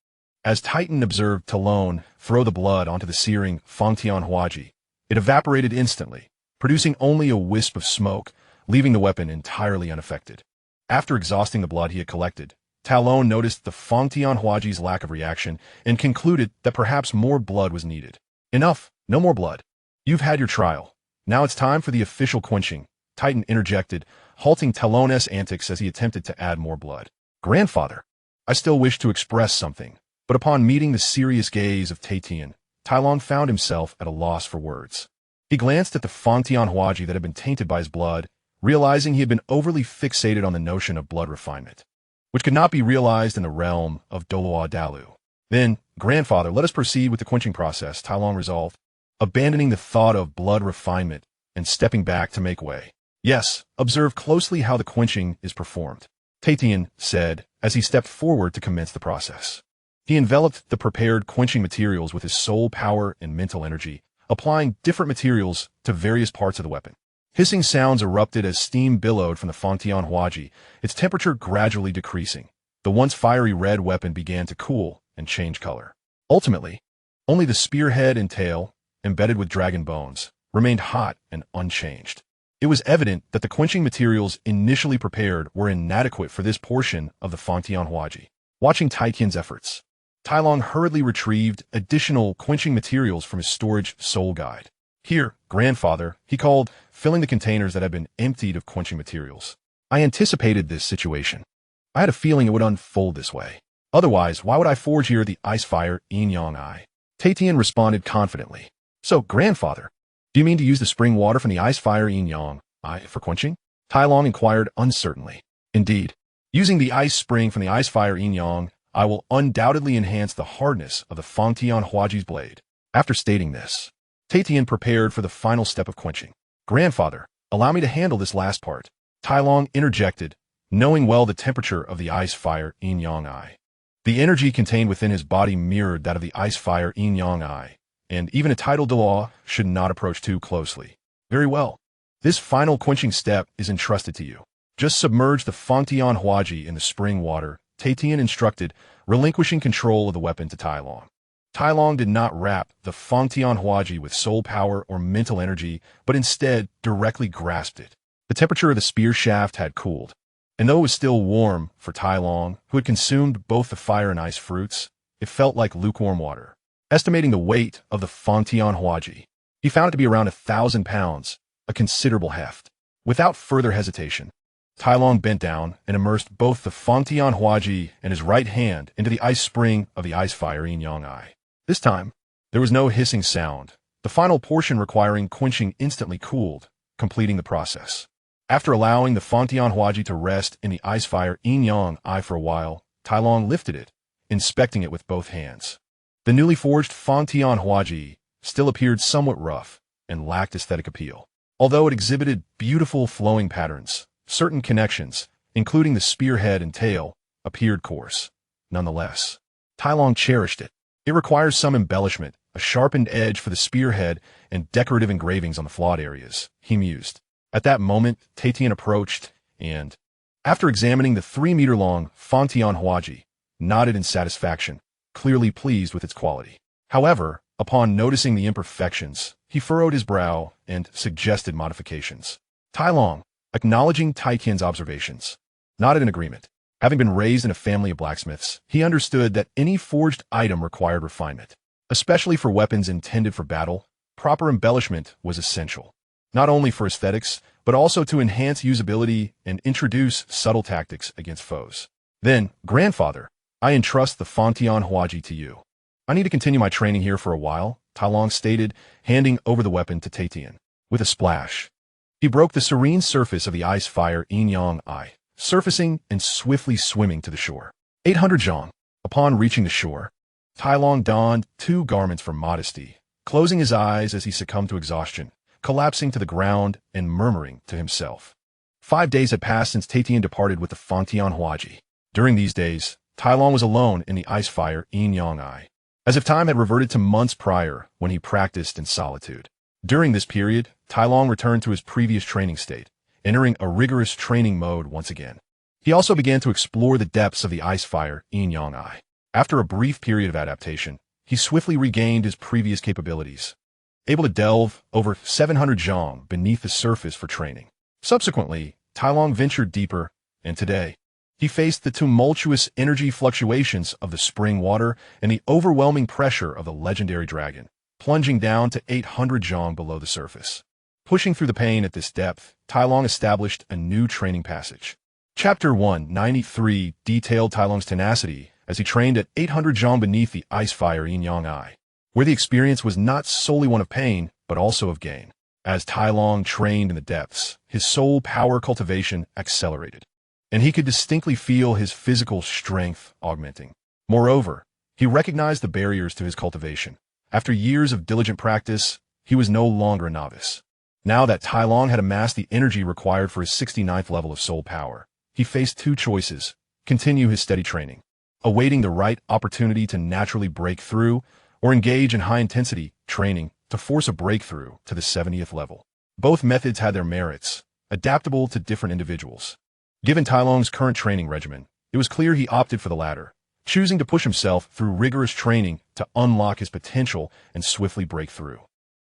As Titan observed Talon throw the blood onto the searing TitanIs, it evaporated instantly, producing only a wisp of smoke, leaving the weapon entirely unaffected. After exhausting the blood he had collected, Talon noticed the TitanIs' lack of reaction and concluded that perhaps more blood was needed. Enough, No more blood. You've had your trial. Now it's time for the official quenching, Titan interjected, halting Talon's antics as he attempted to add more blood. Grandfather, I still wish to express something, but upon meeting the serious gaze of Titan, Talon found himself at a loss for words. He glanced at the Fangtianhuaji that had been tainted by his blood, realizing he had been overly fixated on the notion of blood refinement, which could not be realized in the realm of Douluo Dalu. Then, grandfather, let us proceed with the quenching process, Talon resolved, abandoning the thought of blood refinement and stepping back to make way. Yes, observe closely how the quenching is performed, Titan said as he stepped forward to commence the process. He enveloped the prepared quenching materials with his soul power and mental energy, applying different materials to various parts of the weapon. Hissing sounds erupted as steam billowed from the Fangtianhuaji, its temperature gradually decreasing. The once fiery red weapon began to cool and change color. Ultimately, only the spearhead and tail, embedded with dragon bones, remained hot and unchanged. It was evident that the quenching materials initially prepared were inadequate for this portion of the Fangtianhuaji. Watching Titan's efforts, Talon hurriedly retrieved additional quenching materials from his storage soul guide. Here, grandfather, he called, filling the containers that had been emptied of quenching materials. I anticipated this situation. I had a feeling it would unfold this way. Otherwise, why would I forge here the ice fire yin yang eye? Titan responded confidently. So, grandfather, do you mean to use the spring water from the ice fire yin yang eye for quenching? Talon inquired uncertainly. Indeed, using the ice spring from the ice fire yin yang, I will undoubtedly enhance the hardness of the Fangtianhuaji's blade. After stating this, Titan prepared for the final step of quenching. Grandfather, allow me to handle this last part, Talon interjected, knowing well the temperature of the ice fire yin yang eye. The energy contained within his body mirrored that of the ice fire yin yang eye, and even a title Douluo should not approach too closely. Very well. This final quenching step is entrusted to you. Just submerge the Fangtianhuaji in the spring water, Titan instructed, relinquishing control of the weapon to Talon. Talon did not wrap the Fangtianhuaji with soul power or mental energy, but instead directly grasped it. The temperature of the spear shaft had cooled, and though it was still warm for Talon, who had consumed both the fire and ice fruits, it felt like lukewarm water. Estimating the weight of the Fangtianhuaji, he found it to be around 1,000 pounds, a considerable heft. Without further hesitation, Talon bent down and immersed both the Fangtianhuaji and his right hand into the ice spring of the ice fire yin yang eye. This time, there was no hissing sound, the final portion requiring quenching instantly cooled, completing the process. After allowing the Fangtianhuaji to rest in the ice fire yin yang eye for a while, Talon lifted it, inspecting it with both hands. The newly forged Fangtianhuaji still appeared somewhat rough and lacked aesthetic appeal. Although it exhibited beautiful flowing patterns, certain connections, including the spearhead and tail, appeared coarse. Nonetheless, Talon cherished it. It requires some embellishment, a sharpened edge for the spearhead, and decorative engravings on the flawed areas, he mused. At that moment, Titan approached and, after examining the 3-meter-long Fangtianhuaji, nodded in satisfaction, clearly pleased with its quality. However, upon noticing the imperfections, he furrowed his brow and suggested modifications. Talon, acknowledging Titan's observations, nodded in agreement. Having been raised in a family of blacksmiths, he understood that any forged item required refinement. Especially for weapons intended for battle, proper embellishment was essential, not only for aesthetics, but also to enhance usability and introduce subtle tactics against foes. Then, grandfather, I entrust the Fangtianhuaji to you. I need to continue my training here for a while, Talon stated, handing over the weapon to Titan. With a splash, he broke the serene surface of the ice fire yin yang eye, surfacing and swiftly swimming to the shore. 800 zhong. Upon reaching the shore, Talon donned 2 garments for modesty, closing his eyes as he succumbed to exhaustion, collapsing to the ground and murmuring to himself. 5 days had passed since Titan departed with the Fangtianhuaji. During these days, Talon was alone in the ice fire yin yang eye, as if time had reverted to months prior when he practiced in solitude. During this period, Talon returned to his previous training state, entering a rigorous training mode once again. He also began to explore the depths of the ice fire yin yang eye. After a brief period of adaptation, he swiftly regained his previous capabilities, able to delve over 700 zhong beneath the surface for training. Subsequently, Talon ventured deeper, and today, he faced the tumultuous energy fluctuations of the spring water and the overwhelming pressure of the legendary dragon. plunging down to 800 zhong below the surface. Pushing through the pain at this depth, Tai Long established a new training passage. Chapter 193 detailed Tai Long's tenacity as he trained at 800 zhong beneath the ice fire Yin Yang Ai, where the experience was not solely one of pain, but also of gain. As Tai Long trained in the depths, his soul power cultivation accelerated, and he could distinctly feel his physical strength augmenting. Moreover, he recognized the barriers to his cultivation. After years of diligent practice, he was no longer a novice. Now that Tai Long had amassed the energy required for his 69th level of soul power, he faced two choices: continue his steady training, awaiting the right opportunity to naturally break through, or engage in high-intensity training to force a breakthrough to the 70th level. Both methods had their merits, adaptable to different individuals. Given Tai Long's current training regimen, it was clear he opted for the latter, choosing to push himself through rigorous training to unlock his potential and swiftly break through.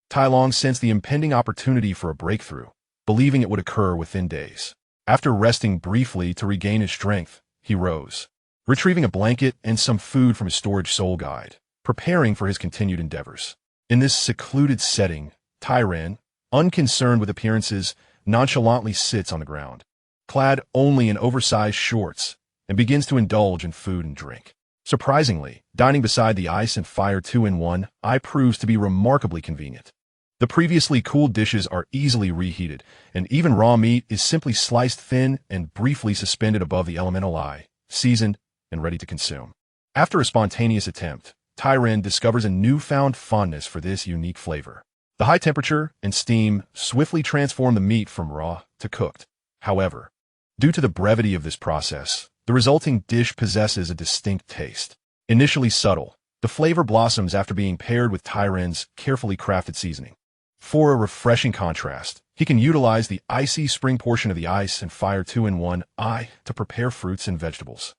Tai Long sensed the impending opportunity for a breakthrough, believing it would occur within days. After resting briefly to regain his strength, he rose, retrieving a blanket and some food from his storage soul guide, preparing for his continued endeavors. In this secluded setting, Tai Ren, unconcerned with appearances, nonchalantly sits on the ground, clad only in oversized shorts, and begins to indulge in food and drink. Surprisingly, dining beside the ice and fire 2-in-1 eye proves to be remarkably convenient. The previously cooled dishes are easily reheated, and even raw meat is simply sliced thin and briefly suspended above the elemental eye, seasoned and ready to consume. After a spontaneous attempt, Tai Ren discovers a newfound fondness for this unique flavor. The high temperature and steam swiftly transform the meat from raw to cooked. However, due to the brevity of this process, the resulting dish possesses a distinct taste. Initially subtle, the flavor blossoms after being paired with Tai Ren's carefully crafted seasoning. For a refreshing contrast, he can utilize the icy spring portion of the ice and fire 2-in-1 eye to prepare fruits and vegetables,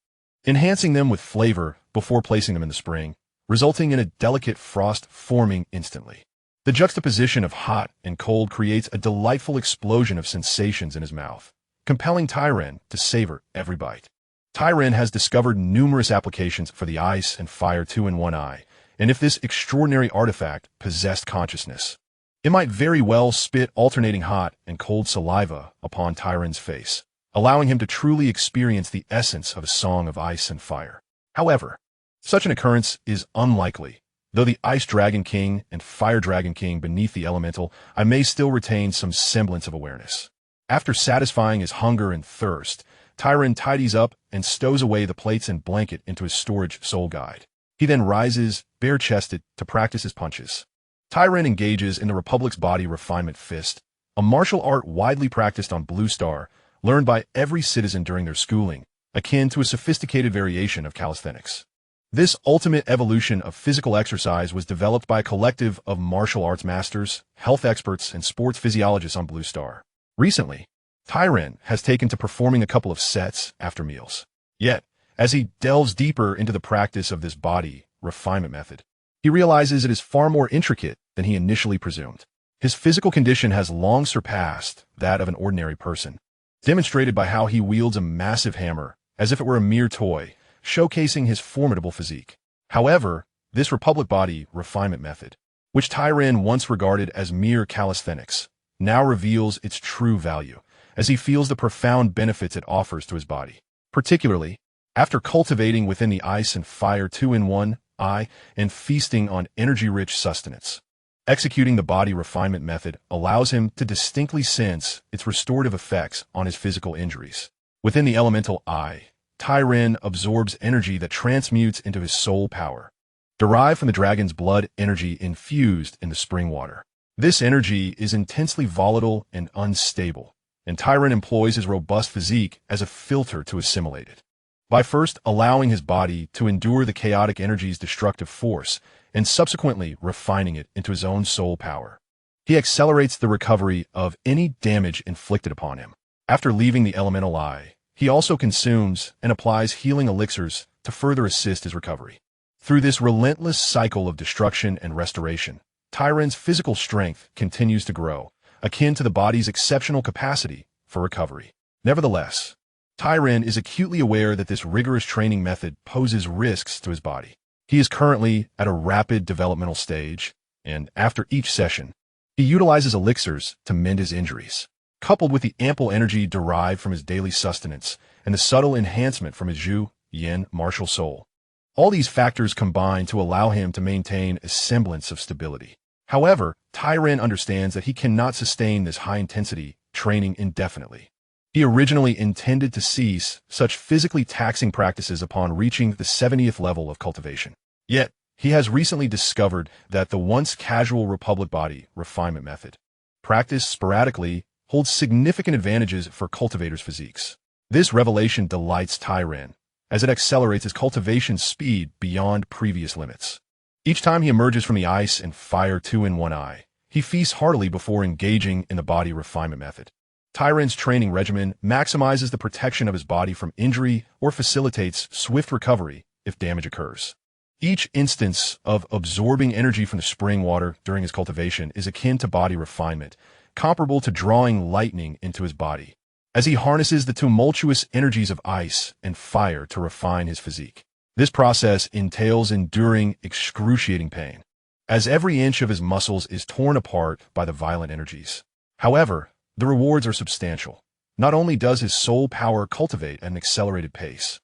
enhancing them with flavor before placing them in the spring, resulting in a delicate frost forming instantly. The juxtaposition of hot and cold creates a delightful explosion of sensations in his mouth, compelling Tai Ren to savor every bite. Tai Ren has discovered numerous applications for the ice and fire 2-in-1 eye, and if this extraordinary artifact possessed consciousness, it might very well spit alternating hot and cold saliva upon Tai Ren's face, allowing him to truly experience the essence of a song of ice and fire. However, such an occurrence is unlikely. Though the Ice Dragon King and Fire Dragon King beneath the elemental, I may still retain some semblance of awareness. After satisfying his hunger and thirst, Tai Ren tidies up and stows away the plates and blanket into his storage soul guide. He then rises, bare-chested, to practice his punches. Tai Ren engages in the Republic's Body Refinement Fist, a martial art widely practiced on Blue Star, learned by every citizen during their schooling, akin to a sophisticated variation of calisthenics. This ultimate evolution of physical exercise was developed by a collective of martial arts masters, health experts, and sports physiologists on Blue Star. Recently, Tai Ren has taken to performing a couple of sets after meals. Yet, as he delves deeper into the practice of this body refinement method, he realizes it is far more intricate than he initially presumed. His physical condition has long surpassed that of an ordinary person, demonstrated by how he wields a massive hammer as if it were a mere toy, showcasing his formidable physique. However, this Republic Body refinement method, which Tai Ren once regarded as mere calisthenics, now reveals its true value, as he feels the profound benefits it offers to his body. Particularly, after cultivating within the ice and fire 2-in-1 eye and feasting on energy-rich sustenance. Executing the body refinement method allows him to distinctly sense its restorative effects on his physical injuries. Within the elemental eye, Tai Ren absorbs energy that transmutes into his soul power, derived from the dragon's blood energy infused in the spring water. This energy is intensely volatile and unstable, and Tai Ren employs his robust physique as a filter to assimilate it. By first allowing his body to endure the chaotic energy's destructive force, and subsequently refining it into his own soul power, he accelerates the recovery of any damage inflicted upon him. After leaving the elemental eye, he also consumes and applies healing elixirs to further assist his recovery. Through this relentless cycle of destruction and restoration, Tai Ren's physical strength continues to grow, akin to the body's exceptional capacity for recovery. Nevertheless, Tai Ren is acutely aware that this rigorous training method poses risks to his body. He is currently at a rapid developmental stage, and after each session, he utilizes elixirs to mend his injuries. Coupled with the ample energy derived from his daily sustenance and the subtle enhancement from his Zhu Yin martial soul, all these factors combine to allow him to maintain a semblance of stability. However, TitanIs understands that he cannot sustain this high-intensity training indefinitely. He originally intended to cease such physically taxing practices upon reaching the 70th level of cultivation. Yet, he has recently discovered that the once casual Republic body refinement method, practiced sporadically, holds significant advantages for cultivators' physiques. This revelation delights TitanIs, as it accelerates his cultivation speed beyond previous limits. Each time he emerges from the ice and fire 2-in-1 eye, he feasts heartily before engaging in the body refinement method. TitanIs' training regimen maximizes the protection of his body from injury or facilitates swift recovery if damage occurs. Each instance of absorbing energy from the spring water during his cultivation is akin to body refinement, comparable to drawing lightning into his body, as he harnesses the tumultuous energies of ice and fire to refine his physique. This process entails enduring excruciating pain, as every inch of his muscles is torn apart by the violent energies. However, the rewards are substantial. Not only does his soul power cultivate at an accelerated pace,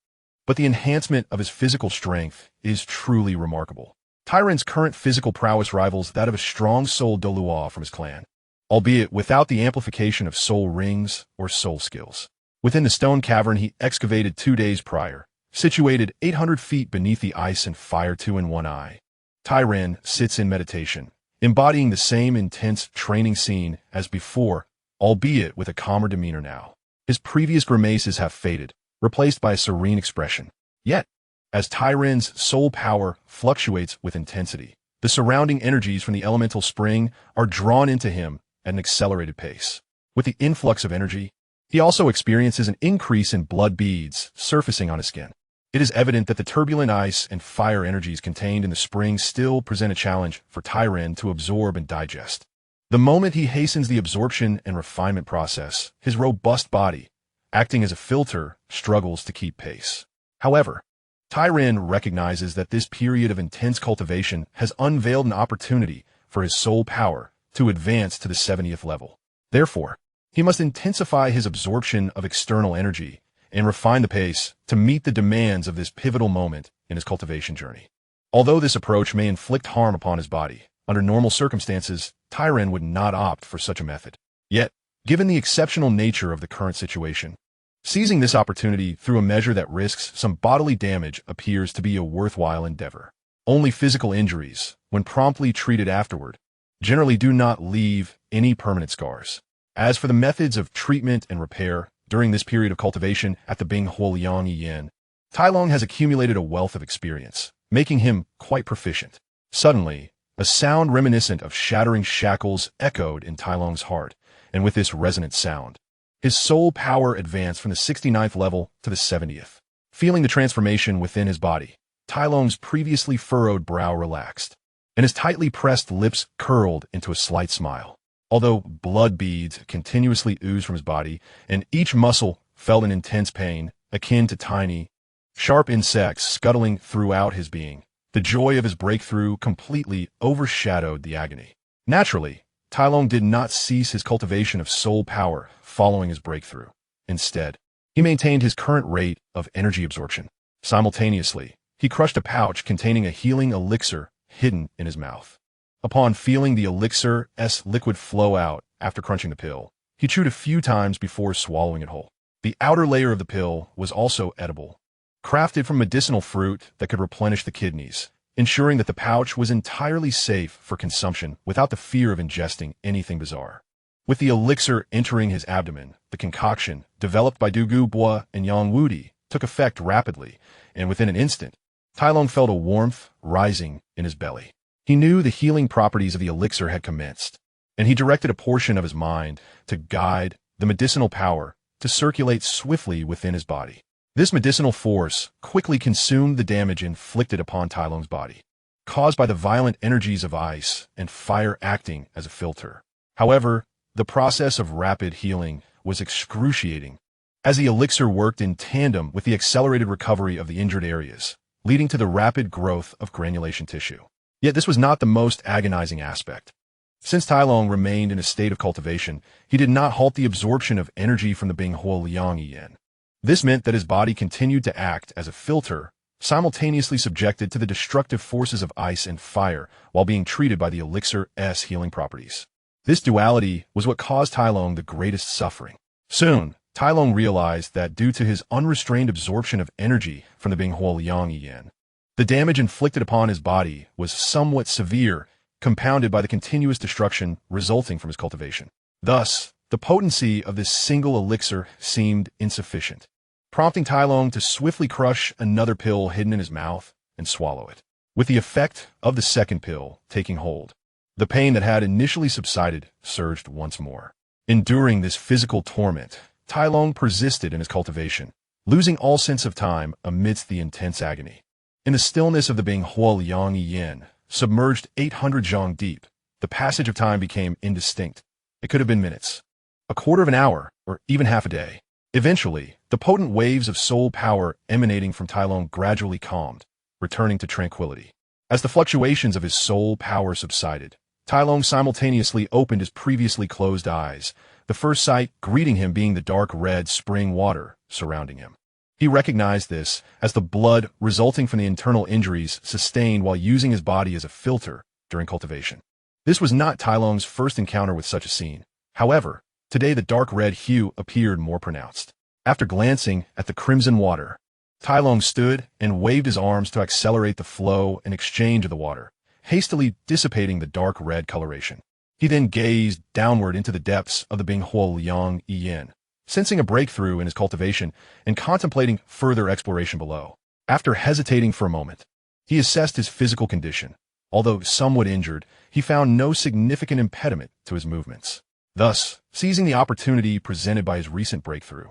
but the enhancement of his physical strength is truly remarkable. TitanIs' current physical prowess rivals that of a strong-souled Douluo from his clan, albeit without the amplification of soul rings or soul skills. Within the stone cavern he excavated 2 days prior, situated 800 feet beneath the ice and fire 2-in-1 eye, TitanIs sits in meditation, embodying the same intense training scene as before, albeit with a calmer demeanor now. His previous grimaces have faded, replaced by a serene expression. Yet, as TitanIs' soul power fluctuates with intensity, the surrounding energies from the elemental spring are drawn into him at an accelerated pace. With the influx of energy, he also experiences an increase in blood beads surfacing on his skin. It is evident that the turbulent ice and fire energies contained in the spring still present a challenge for TitanIs to absorb and digest. The moment he hastens the absorption and refinement process, his robust body, acting as a filter, struggles to keep pace. However, TitanIs recognizes that this period of intense cultivation has unveiled an opportunity for his soul power to advance to the 70th level. Therefore, he must intensify his absorption of external energy and refine the pace to meet the demands of this pivotal moment in his cultivation journey. Although this approach may inflict harm upon his body, under normal circumstances, TitanIs would not opt for such a method. Yet, given the exceptional nature of the current situation, seizing this opportunity through a measure that risks some bodily damage appears to be a worthwhile endeavor. Only physical injuries, when promptly treated afterward, generally do not leave any permanent scars. As for the methods of treatment and repair during this period of cultivation at the Bing Huoliang Yin, TitanIs has accumulated a wealth of experience, making him quite proficient. Suddenly, a sound reminiscent of shattering shackles echoed in TitanIs' heart, and with this resonant sound, his soul power advanced from the 69th level to the 70th. Feeling the transformation within his body, TitanIs' previously furrowed brow relaxed, and his tightly pressed lips curled into a slight smile. Although blood beads continuously oozed from his body, and each muscle felt an intense pain, akin to tiny, sharp insects scuttling throughout his being, the joy of his breakthrough completely overshadowed the agony. Naturally, TitanIs did not cease his cultivation of soul power following his breakthrough. Instead, he maintained his current rate of energy absorption. Simultaneously, he crushed a pouch containing a healing elixir hidden in his mouth. Upon feeling the elixir's liquid flow out after crunching the pill, he chewed a few times before swallowing it whole. The outer layer of the pill was also edible, crafted from medicinal fruit that could replenish the kidneys, ensuring that the pouch was entirely safe for consumption without the fear of ingesting anything bizarre. With the elixir entering his abdomen, the concoction, developed by Dugu Bua and Yang Wudi, took effect rapidly, and within an instant, TitanIs felt a warmth rising in his belly. He knew the healing properties of the elixir had commenced, and he directed a portion of his mind to guide the medicinal power to circulate swiftly within his body. This medicinal force quickly consumed the damage inflicted upon TitanIs' body, caused by the violent energies of ice and fire acting as a filter. However, the process of rapid healing was excruciating, as the elixir worked in tandem with the accelerated recovery of the injured areas, leading to the rapid growth of granulation tissue. Yet this was not the most agonizing aspect. Since Tai Long remained in a state of cultivation, he did not halt the absorption of energy from the Binghua Liang Yin. This meant that his body continued to act as a filter, simultaneously subjected to the destructive forces of ice and fire while being treated by the elixir's healing properties. This duality was what caused Tai Long the greatest suffering. Soon, Tai Long realized that due to his unrestrained absorption of energy from the Binghua Liang Yin, the damage inflicted upon his body was somewhat severe, compounded by the continuous destruction resulting from his cultivation. Thus, the potency of this single elixir seemed insufficient, prompting Tai Long to swiftly crush another pill hidden in his mouth and swallow it. With the effect of the second pill taking hold, the pain that had initially subsided surged once more. Enduring this physical torment, Tai Long persisted in his cultivation, losing all sense of time amidst the intense agony. In the stillness of the Binghua Liang Yin, submerged 800 zhang deep, the passage of time became indistinct. It could have been minutes, a quarter of an hour, or even half a day. Eventually, the potent waves of soul power emanating from Tai Long gradually calmed, returning to tranquility. As the fluctuations of his soul power subsided, Tai Long simultaneously opened his previously closed eyes, the first sight greeting him being the dark red spring water surrounding him. He recognized this as the blood resulting from the internal injuries sustained while using his body as a filter during cultivation. This was not Tai Long's first encounter with such a scene. However, today the dark red hue appeared more pronounced. After glancing at the crimson water, Tai Long stood and waved his arms to accelerate the flow and exchange of the water, hastily dissipating the dark red coloration. He then gazed downward into the depths of the Binghua Liang Yin, sensing a breakthrough in his cultivation and contemplating further exploration below. After hesitating for a moment, he assessed his physical condition. Although somewhat injured, he found no significant impediment to his movements. Thus, seizing the opportunity presented by his recent breakthrough,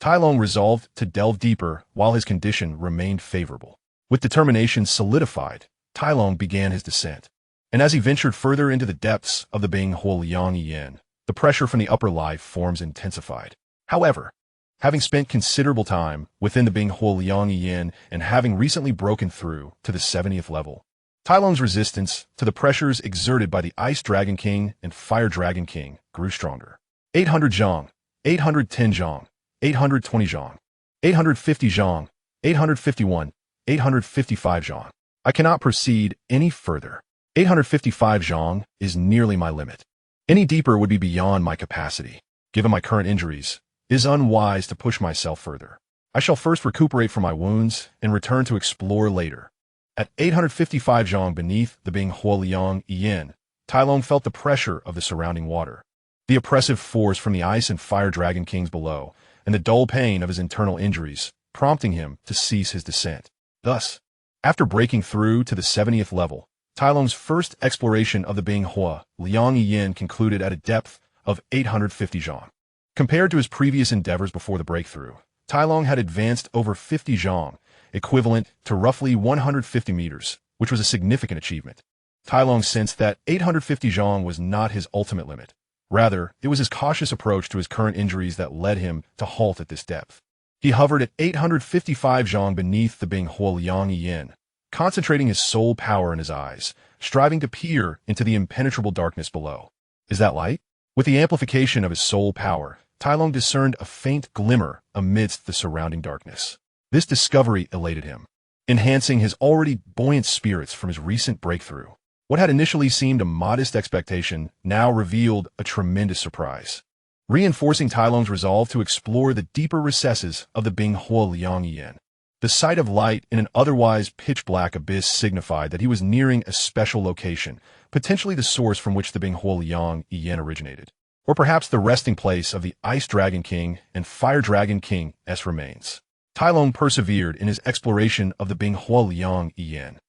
Tai Long resolved to delve deeper while his condition remained favorable. With determination solidified, Tai Long began his descent. And as he ventured further into the depths of the Binghua Liang Yin, the pressure from the upper life forms intensified. However, having spent considerable time within the Binghua Liang Yin and having recently broken through to the 70th level, Tai Long's resistance to the pressures exerted by the Ice Dragon King and Fire Dragon King grew stronger. 800 zhang, 810 zhang, 820 zhang, 850 zhang, 851, 855 zhang. I cannot proceed any further. 855 zhang is nearly my limit. Any deeper would be beyond my capacity. Given my current injuries, it is unwise to push myself further. I shall first recuperate from my wounds and return to explore later. At 855 zhang beneath the Binghua Liang Yin, Tai Long felt the pressure of the surrounding water, the oppressive force from the Ice and Fire Dragon Kings below, and the dull pain of his internal injuries, prompting him to cease his descent. Thus, after breaking through to the 70th level, Tai Long's first exploration of the Binghua Liang Yin concluded at a depth of 850 zhang. Compared to his previous endeavors before the breakthrough, Tai Long had advanced over 50 zhang, equivalent to roughly 150 meters, which was a significant achievement. Tai Long sensed that 850 zhang was not his ultimate limit. Rather, it was his cautious approach to his current injuries that led him to halt at this depth. He hovered at 855 zhang beneath the Binghua Liang Yin, concentrating his soul power in his eyes, striving to peer into the impenetrable darkness below. Is that light? With the amplification of his soul power, Tai Long discerned a faint glimmer amidst the surrounding darkness. This discovery elated him, enhancing his already buoyant spirits from his recent breakthrough. What had initially seemed a modest expectation now revealed a tremendous surprise, reinforcing Tai Long's resolve to explore the deeper recesses of the Binghua Liang Yin. The sight of light in an otherwise pitch-black abyss signified that he was nearing a special location, potentially the source from which the Binghua Liang Yin originated, or perhaps the resting place of the Ice Dragon King and Fire Dragon King's remains. Tai Long persevered in his exploration of the Binghua Liang Yin,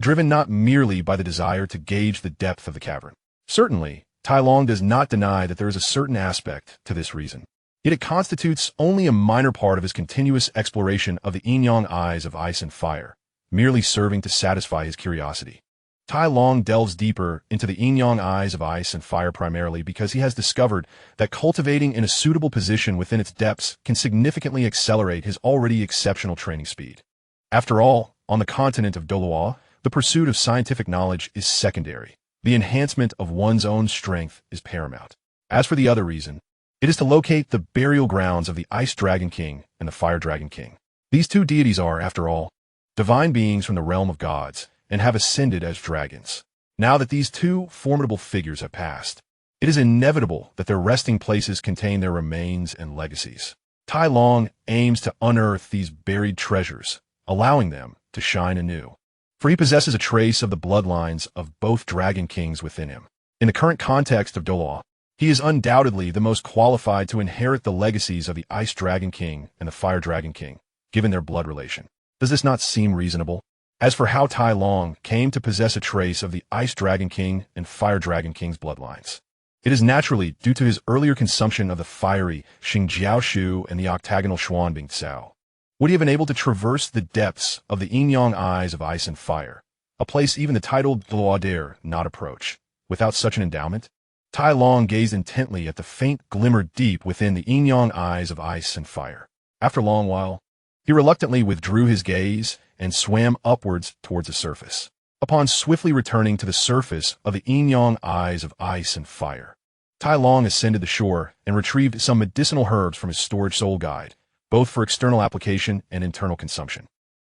driven not merely by the desire to gauge the depth of the cavern. Certainly, Tai Long does not deny that there is a certain aspect to this reason. Yet it constitutes only a minor part of his continuous exploration of the yin-yang eyes of ice and fire, merely serving to satisfy his curiosity. Tai Long delves deeper into the yin-yang eyes of ice and fire primarily because he has discovered that cultivating in a suitable position within its depths can significantly accelerate his already exceptional training speed. After all, on the continent of Douluo, The pursuit of scientific knowledge is secondary. The enhancement of one's own strength is paramount. As for the other reason, it is to locate the burial grounds of the Ice Dragon King and the Fire Dragon King. These two deities are, after all, divine beings from the realm of gods and have ascended as dragons. Now that these two formidable figures have passed, it is inevitable that their resting places contain their remains and legacies. Tai Long aims to unearth these buried treasures, allowing them to shine anew. For he possesses a trace of the bloodlines of both dragon kings within him. In the current context of Douluo, he is undoubtedly the most qualified to inherit the legacies of the Ice Dragon King and the Fire Dragon King, given their blood relation. Does this not seem reasonable? As for how Tai Long came to possess a trace of the Ice Dragon King and Fire Dragon King's bloodlines, it is naturally due to his earlier consumption of the fiery Xingjiao Shu and the octagonal Xuanbing Cao. Would he have been able to traverse the depths of the yin-yang eyes of ice and fire, a place even the titled Douluo dare not approach, without such an endowment? Tai Long gazed intently at the faint glimmer deep within the yin-yang eyes of ice and fire. After a long while, he reluctantly withdrew his gaze and swam upwards towards the surface. Upon swiftly returning to the surface of the yin-yang eyes of ice and fire, Tai Long ascended the shore and retrieved some medicinal herbs from his storage soul guide, both for external application and internal consumption.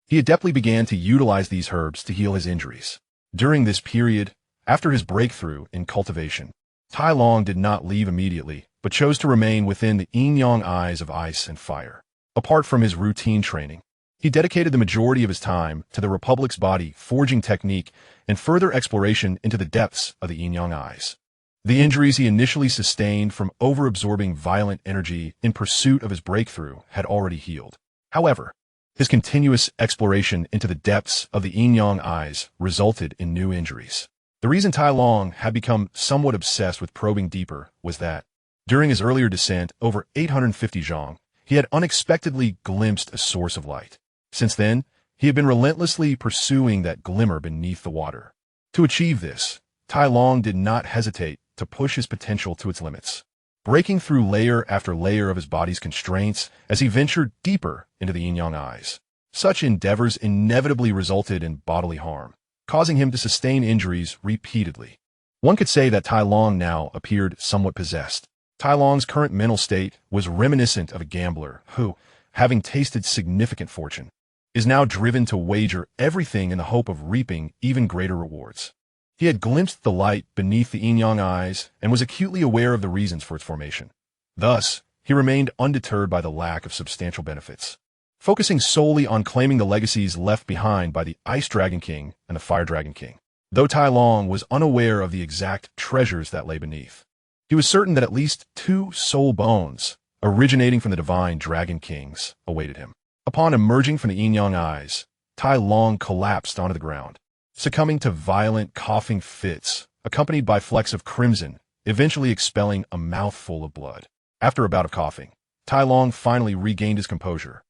He adeptly began to utilize these herbs to heal his injuries. During this period, after his breakthrough in cultivation, Tai Long did not leave immediately, but chose to remain within the yin-yang eyes of ice and fire. Apart from his routine training, he dedicated the majority of his time to the Republic's body forging technique and further exploration into the depths of the yin-yang eyes. The injuries he initially sustained from overabsorbing violent energy in pursuit of his breakthrough had already healed. However, his continuous exploration into the depths of the yin-yang eyes resulted in new injuries. The reason Tai Long had become somewhat obsessed with probing deeper was that, during his earlier descent over 850 zhang, he had unexpectedly glimpsed a source of light. Since then, he had been relentlessly pursuing that glimmer beneath the water. To achieve this, Tai Long did not hesitate to push his potential to its limits, breaking through layer after layer of his body's constraints as he ventured deeper into the yin-yang eyes. Such endeavors inevitably resulted in bodily harm, causing him to sustain injuries repeatedly. One could say that Tai Long now appeared somewhat possessed. Tai Long's current mental state was reminiscent of a gambler who, having tasted significant fortune, is now driven to wager everything in the hope of reaping even greater rewards. He had glimpsed the light beneath the yin-yang eyes and was acutely aware of the reasons for its formation. Thus, he remained undeterred by the lack of substantial benefits, focusing solely on claiming the legacies left behind by the Ice Dragon King and the Fire Dragon King. Though Tai Long was unaware of the exact treasures that lay beneath, he was certain that at least 2 soul bones, originating from the divine Dragon Kings, awaited him. Upon emerging from the yin-yang eyes, Tai Long collapsed onto the ground, succumbing to violent coughing fits, accompanied by flecks of crimson, eventually expelling a mouthful of blood. After a bout of coughing, Tai Long finally regained his composure.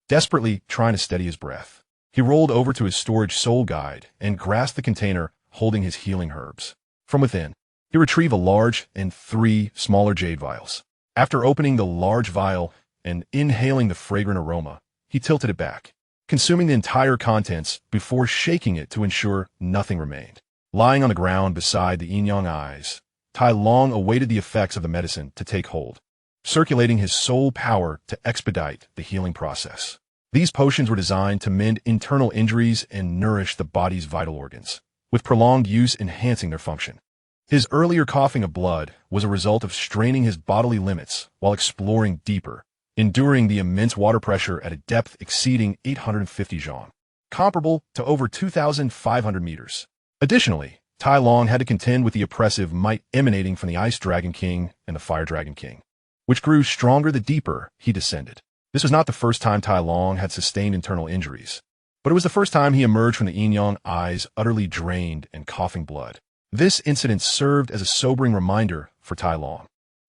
Desperately trying to steady his breath, he rolled over to his storage soul guide and grasped the container holding his healing herbs. From within, he retrieved a large and 3 smaller jade vials. After opening the large vial and inhaling the fragrant aroma, he tilted it back, consuming the entire contents before shaking it to ensure nothing remained. Lying on the ground beside the yin-yang eyes, Tai Long awaited the effects of the medicine to take hold, circulating his soul power to expedite the healing process. These potions were designed to mend internal injuries and nourish the body's vital organs, with prolonged use enhancing their function. His earlier coughing of blood was a result of straining his bodily limits while exploring deeper, enduring the immense water pressure at a depth exceeding 850 zhang, comparable to over 2,500 meters. Additionally, Tai Long had to contend with the oppressive might emanating from the Ice Dragon King and the Fire Dragon King, which grew stronger the deeper he descended. This was not the first time Tai Long had sustained internal injuries, but it was the first time he emerged from the yin-yang eyes utterly drained and coughing blood. This incident served as a sobering reminder for Tai Long,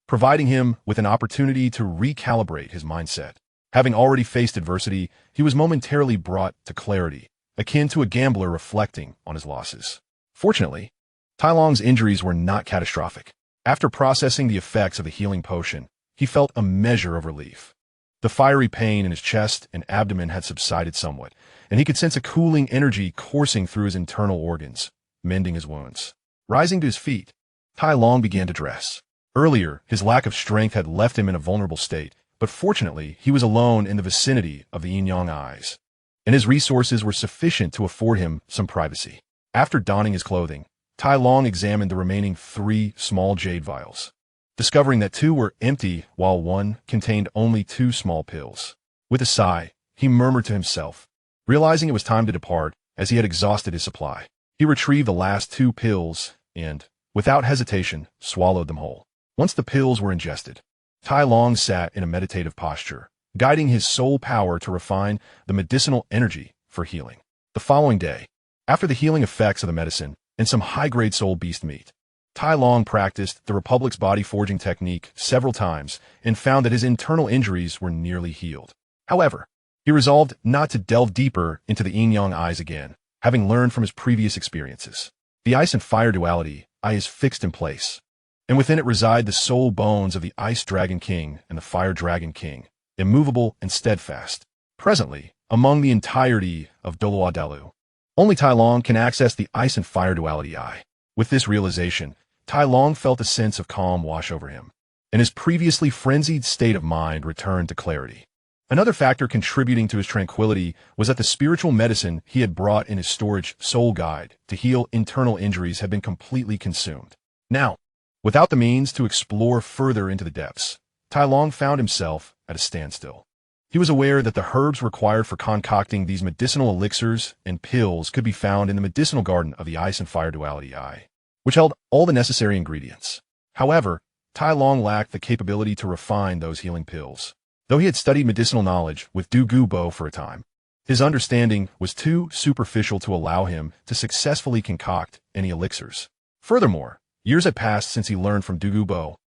providing him with an opportunity to recalibrate his mindset. Having already faced adversity, he was momentarily brought to clarity, akin to a gambler reflecting on his losses. Fortunately, Tai Long's injuries were not catastrophic. After processing the effects of the healing potion, he felt a measure of relief. The fiery pain in his chest and abdomen had subsided somewhat, and he could sense a cooling energy coursing through his internal organs, mending his wounds. Rising to his feet, Tai Long began to dress. Earlier, his lack of strength had left him in a vulnerable state, but fortunately, he was alone in the vicinity of the yin-yang eyes, and his resources were sufficient to afford him some privacy. After donning his clothing, Tai Long examined the remaining 3 small jade vials, discovering that 2 were empty while 1 contained only 2 small pills. With a sigh, he murmured to himself, realizing it was time to depart as he had exhausted his supply. He retrieved the last 2 pills and, without hesitation, swallowed them whole. Once the pills were ingested, Tai Long sat in a meditative posture, guiding his soul power to refine the medicinal energy for healing. The following day, after the healing effects of the medicine and some high-grade soul beast meat, Tai Long practiced the Republic's body forging technique several times and found that his internal injuries were nearly healed. However, he resolved not to delve deeper into the yin-yang eyes again, having learned from his previous experiences. The ice and fire duality eye is fixed in place, and within it reside the soul bones of the Ice Dragon King and the Fire Dragon King, immovable and steadfast. Presently, among the entirety of Douluo, only Tai Long can access the ice and fire duality eye. With this realization, Tai Long felt a sense of calm wash over him, and his previously frenzied state of mind returned to clarity. Another factor contributing to his tranquility was that the spiritual medicine he had brought in his storage soul guide to heal internal injuries had been completely consumed. Now, without the means to explore further into the depths, Tai Long found himself at a standstill. He was aware that the herbs required for concocting these medicinal elixirs and pills could be found in the medicinal garden of the Ice and Fire Duality Eye, which held all the necessary ingredients. However, Tai Long lacked the capability to refine those healing pills. Though he had studied medicinal knowledge with Douluo for a time, his understanding was too superficial to allow him to successfully concoct any elixirs. Furthermore, years had passed since he learned from Douluo,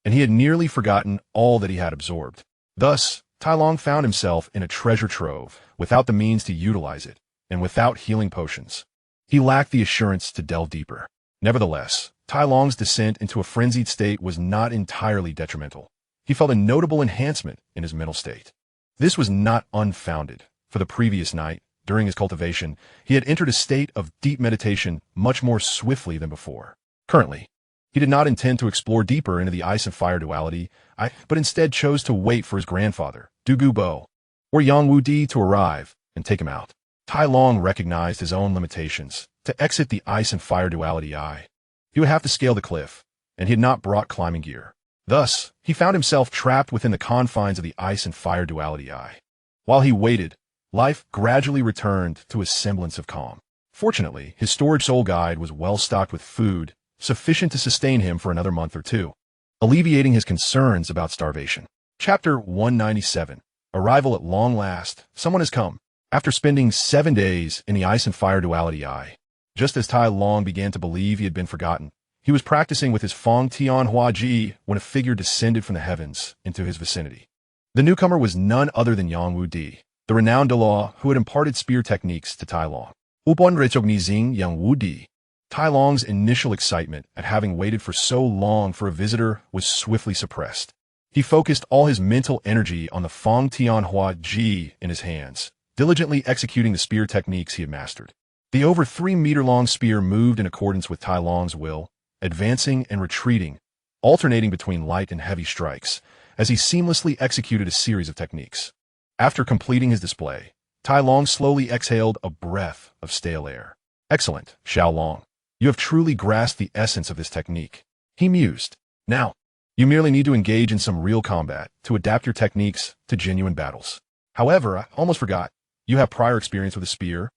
and he had nearly forgotten all that he had absorbed. Thus, Tai Long found himself in a treasure trove without the means to utilize it, and without healing potions. He lacked the assurance to delve deeper. Nevertheless, Tai Long's descent into a frenzied state was not entirely detrimental. He felt a notable enhancement in his mental state. This was not unfounded, for the previous night, during his cultivation, he had entered a state of deep meditation much more swiftly than before. Currently, he did not intend to explore deeper into the ice and fire duality, but instead chose to wait for his grandfather, Douluo, or Yang Wudi to arrive and take him out. Tai Long recognized his own limitations. To exit the ice and fire duality eye, he would have to scale the cliff, and he had not brought climbing gear. Thus, he found himself trapped within the confines of the ice and fire duality eye. While he waited, life gradually returned to a semblance of calm. Fortunately, his storage soul guide was well stocked with food, sufficient to sustain him for another month or 2, alleviating his concerns about starvation. Chapter 197. Arrival at long last. Someone has come. After spending 7 days in the ice and fire duality eye, just as Tai Long began to believe he had been forgotten, he was practicing with his Feng Tian Hua Ji when a figure descended from the heavens into his vicinity. The newcomer was none other than Yang Wudi, the renowned Dalu who had imparted spear techniques to Tai Long. Upon recognizing Yang Wudi, Tai Long's initial excitement at having waited for so long for a visitor was swiftly suppressed. He focused all his mental energy on the Feng Tian Hua Ji in his hands, diligently executing the spear techniques he had mastered. The over 3-meter-long spear moved in accordance with Tai Long's will, advancing and retreating, alternating between light and heavy strikes, as he seamlessly executed a series of techniques. After completing his display, Tai Long slowly exhaled a breath of stale air. Excellent, Xiao Long. You have truly grasped the essence of this technique, he mused. Now, you merely need to engage in some real combat to adapt your techniques to genuine battles. However, I almost forgot, you have prior experience with a spear,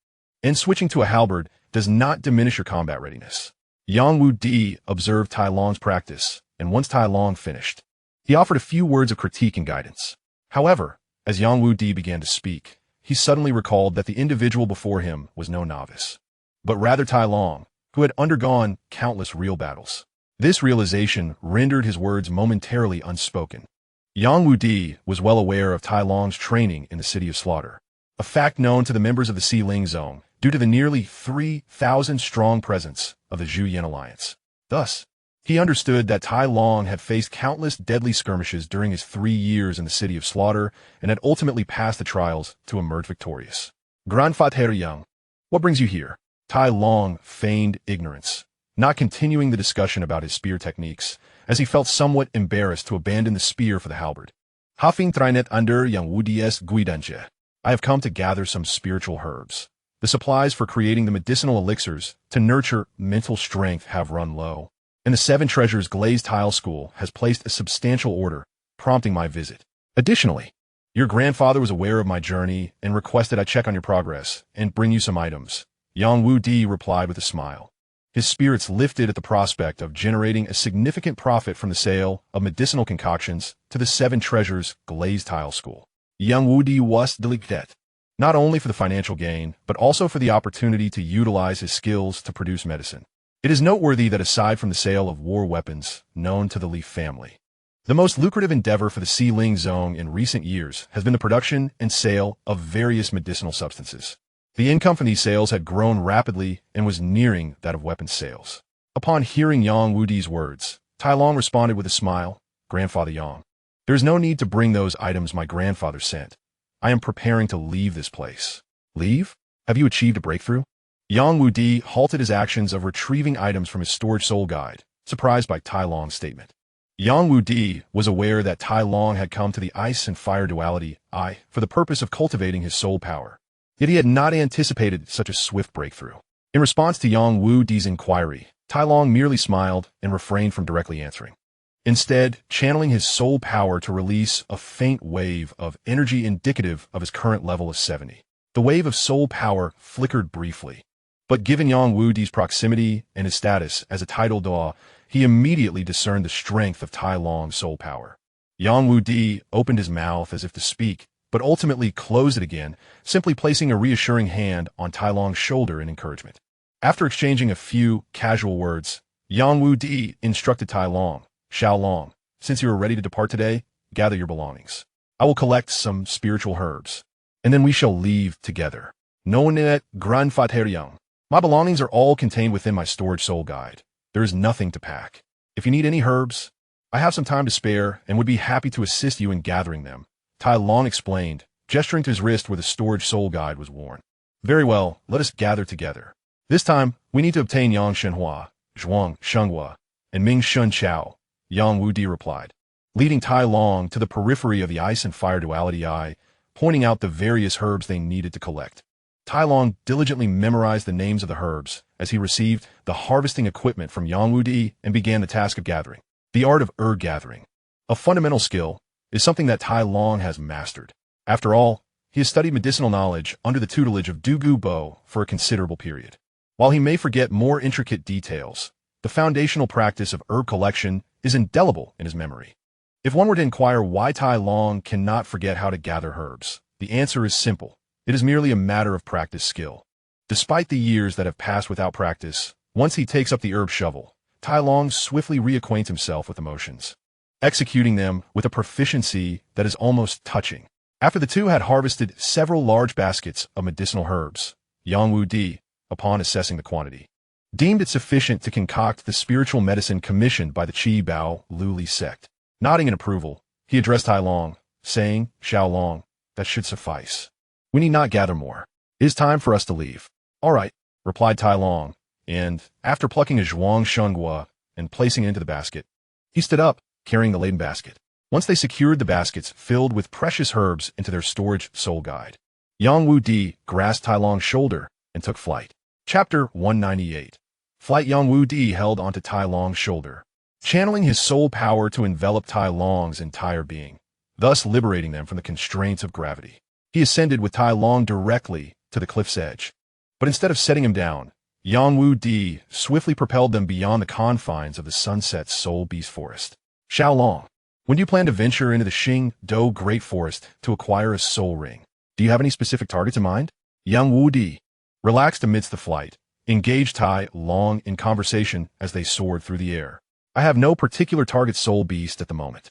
and switching to a halberd does not diminish your combat readiness. Yang Wudi observed Tai Long's practice, and once Tai Long finished, he offered a few words of critique and guidance. However, as Yang Wudi began to speak, he suddenly recalled that the individual before him was no novice, but rather Tai Long, who had undergone countless real battles. This realization rendered his words momentarily unspoken. Yang Wudi was well aware of Tai Long's training in the City of Slaughter, a fact known to the members of the Xiling Zone due to the nearly 3,000-strong presence of the Zhuyan Alliance. Thus, He understood that Tai Long had faced countless deadly skirmishes during his 3 years in the City of Slaughter and had ultimately passed the trials to emerge victorious. Grandfather Young, what brings you here? Tai Long feigned ignorance, not continuing the discussion about his spear techniques, as he felt somewhat embarrassed to abandon the spear for the halberd. Hafing trinet under yang wuds guidanje. I have come to gather some spiritual herbs. The supplies for creating the medicinal elixirs to nurture mental strength have run low, and the Seven Treasures Glazed Tile School has placed a substantial order, prompting my visit. Additionally, your grandfather was aware of my journey and requested I check on your progress and bring you some items. Yang Wu Di replied with a smile. His spirits lifted at the prospect of generating a significant profit from the sale of medicinal concoctions to the Seven Treasures Glazed Tile School. Yang Wu Di was delicate, not only for the financial gain, but also for the opportunity to utilize his skills to produce medicine. It is noteworthy that aside from the sale of war weapons known to the Li family, the most lucrative endeavor for the Xiling Zone in recent years has been the production and sale of various medicinal substances. The income from these sales had grown rapidly and was nearing that of weapons sales. Upon hearing Yang Wudi's words, Tai Long responded with a smile, Grandfather Yang, there is no need to bring those items my grandfather sent. I am preparing to leave this place. Leave? Have you achieved a breakthrough? Yang Wudi halted his actions of retrieving items from his storage soul guide, surprised by Tai Long's statement. Yang Wudi was aware that Tai Long had come to the ice and fire duality, for the purpose of cultivating his soul power. Yet he had not anticipated such a swift breakthrough. In response to Yang Wudi's inquiry, Tai Long merely smiled and refrained from directly answering. Instead, channeling his soul power to release a faint wave of energy indicative of his current level of 70. The wave of soul power flickered briefly, but given Yang Wudi's proximity and his status as a title Daw, he immediately discerned the strength of Tai Long's soul power. Yang Wudi opened his mouth as if to speak, but ultimately closed it again, simply placing a reassuring hand on Tai Long's shoulder in encouragement. After exchanging a few casual words, Yang Wudi instructed Tai Long, Xiao Long, since you are ready to depart today, gather your belongings. I will collect some spiritual herbs, and then we shall leave together. Nonet Grandfather Young. My belongings are all contained within my storage soul guide. There is nothing to pack. If you need any herbs, I have some time to spare and would be happy to assist you in gathering them. Tai Long explained, gesturing to his wrist where the storage soul guide was worn. Very well, let us gather together. This time, we need to obtain Yang Shenhua, Zhuang Shenghua, and Ming Shun Chao, Yang Wudi replied, leading Tai Long to the periphery of the ice and fire duality pointing out the various herbs they needed to collect. Tai Long diligently memorized the names of the herbs as he received the harvesting equipment from Yang Wudi and began the task of gathering. The art of herb gathering, a fundamental skill, is something that Tai Long has mastered. After all, he has studied medicinal knowledge under the tutelage of Dugu Bo for a considerable period. While he may forget more intricate details, the foundational practice of herb collection is indelible in his memory. If one were to inquire why Tai Long cannot forget how to gather herbs, the answer is simple. It is merely a matter of practice skill. Despite the years that have passed without practice, once he takes up the herb shovel, Tai Long swiftly reacquaints himself with the motions, executing them with a proficiency that is almost touching. After the two had harvested several large baskets of medicinal herbs, Yang Wudi, upon assessing the quantity, deemed it sufficient to concoct the spiritual medicine commissioned by the Qi Bao Luli sect. Nodding in approval, he addressed Tai Long, saying, Xiao Long, that should suffice. We need not gather more. It is time for us to leave. All right, replied Tai Long, and, after plucking a Zhuang Shenghua and placing it into the basket, he stood up, carrying the laden basket. Once they secured the baskets filled with precious herbs into their storage soul guide, Yang Wudi grasped Tai Long's shoulder and took flight. Chapter 198. Flight. Yang Wudi held onto Tai Long's shoulder, channeling his soul power to envelop Tai Long's entire being, thus liberating them from the constraints of gravity. He ascended with Tai Long directly to the cliff's edge, but instead of setting him down, Yang Wudi swiftly propelled them beyond the confines of the Sunset Soul Beast Forest. Xiao Long, when do you plan to venture into the Xing Do Great Forest to acquire a soul ring? Do you have any specific targets in mind? Yang Wudi, relaxed amidst the flight, engaged Tai Long in conversation as they soared through the air. I have no particular target soul beast at the moment.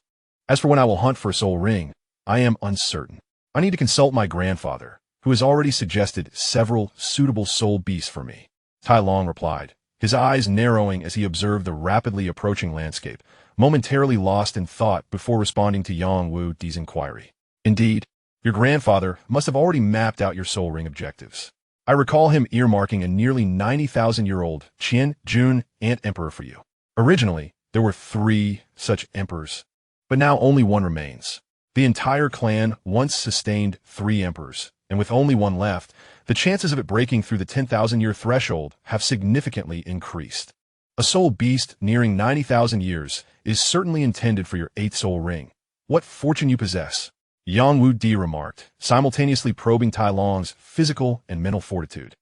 As for when I will hunt for a soul ring, I am uncertain. I need to consult my grandfather, who has already suggested several suitable soul beasts for me. Tai Long replied, his eyes narrowing as he observed the rapidly approaching landscape, momentarily lost in thought before responding to Yang Wu Di's inquiry. Indeed, your grandfather must have already mapped out your soul ring objectives. I recall him earmarking a nearly 90,000-year-old Qian Jun Ant Emperor for you. Originally, there were 3 such emperors, but now only one remains. The entire clan once sustained 3 emperors, and with only one left, the chances of it breaking through the 10,000-year threshold have significantly increased. A soul beast nearing 90,000 years is certainly intended for your 8th soul ring. What fortune you possess, Yang Wu Di remarked, simultaneously probing Tai Long's physical and mental fortitude.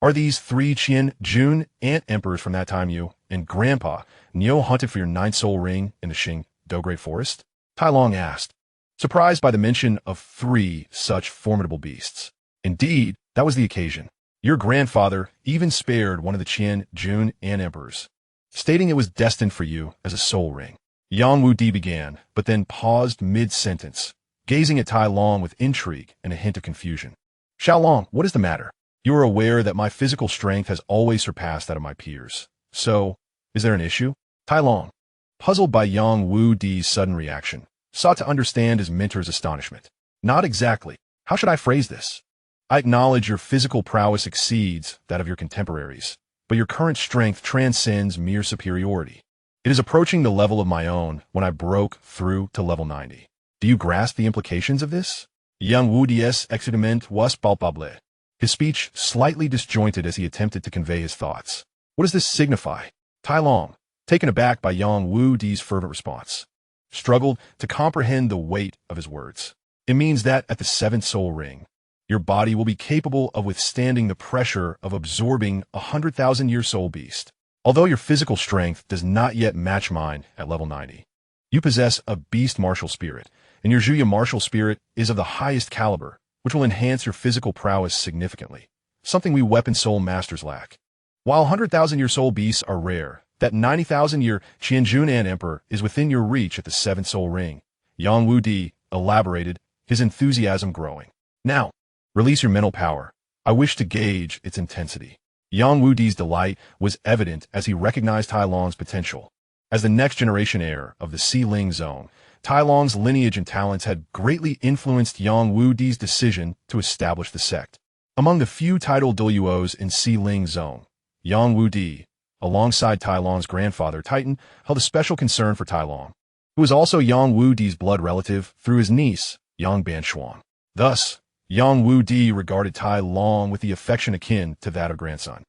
Are these 3 Qian Jun Ant Emperors from that time you and Grandpa Neo hunted for your 9th soul ring in the Xing Dogray Forest? Tai Long asked, surprised by the mention of 3 such formidable beasts. Indeed, that was the occasion. Your grandfather even spared one of the Qian Jun Ant Emperors, stating it was destined for you as a soul ring. Yang Wu Di began, but then paused mid-sentence, gazing at Tai Long with intrigue and a hint of confusion. Xiao Long, what is the matter? You are aware that my physical strength has always surpassed that of my peers. So, is there an issue? Tai Long, puzzled by Yang Wu Di's sudden reaction, sought to understand his mentor's astonishment. Not exactly. How should I phrase this? I acknowledge your physical prowess exceeds that of your contemporaries, but your current strength transcends mere superiority. It is approaching the level of my own when I broke through to level 90. Do you grasp the implications of this? Yang Wu Di's exudement was palpable. His speech slightly disjointed as he attempted to convey his thoughts. What does this signify? Tai Long, taken aback by Yang Wu Di's fervent response, struggled to comprehend the weight of his words. It means that at the 7th soul ring, your body will be capable of withstanding the pressure of absorbing a 100,000-year soul beast. Although your physical strength does not yet match mine at level 90, you possess a beast martial spirit, and your Zhuya martial spirit is of the highest caliber, which will enhance your physical prowess significantly, something we weapon soul masters lack. While 100,000-year soul beasts are rare, that 90,000-year Qianjun Ant Emperor is within your reach at the 7th soul ring. Yang Wu Di elaborated, his enthusiasm growing. Now, release your mental power. I wish to gauge its intensity. Yang Wu Di's delight was evident as he recognized Tai Long's potential. As the next generation heir of the Xiling Zone, Tai Long's lineage and talents had greatly influenced Yang Wu Di's decision to establish the sect. Among the few titled Douluos in Xiling Zone, Yang Wu Di, alongside Tai Long's grandfather Titan, held a special concern for Tai Long, who was also Yang Wu Di's blood relative through his niece, Yang Banshuang. Thus, Yang Wu Di regarded Tai Long with the affection akin to that of grandson.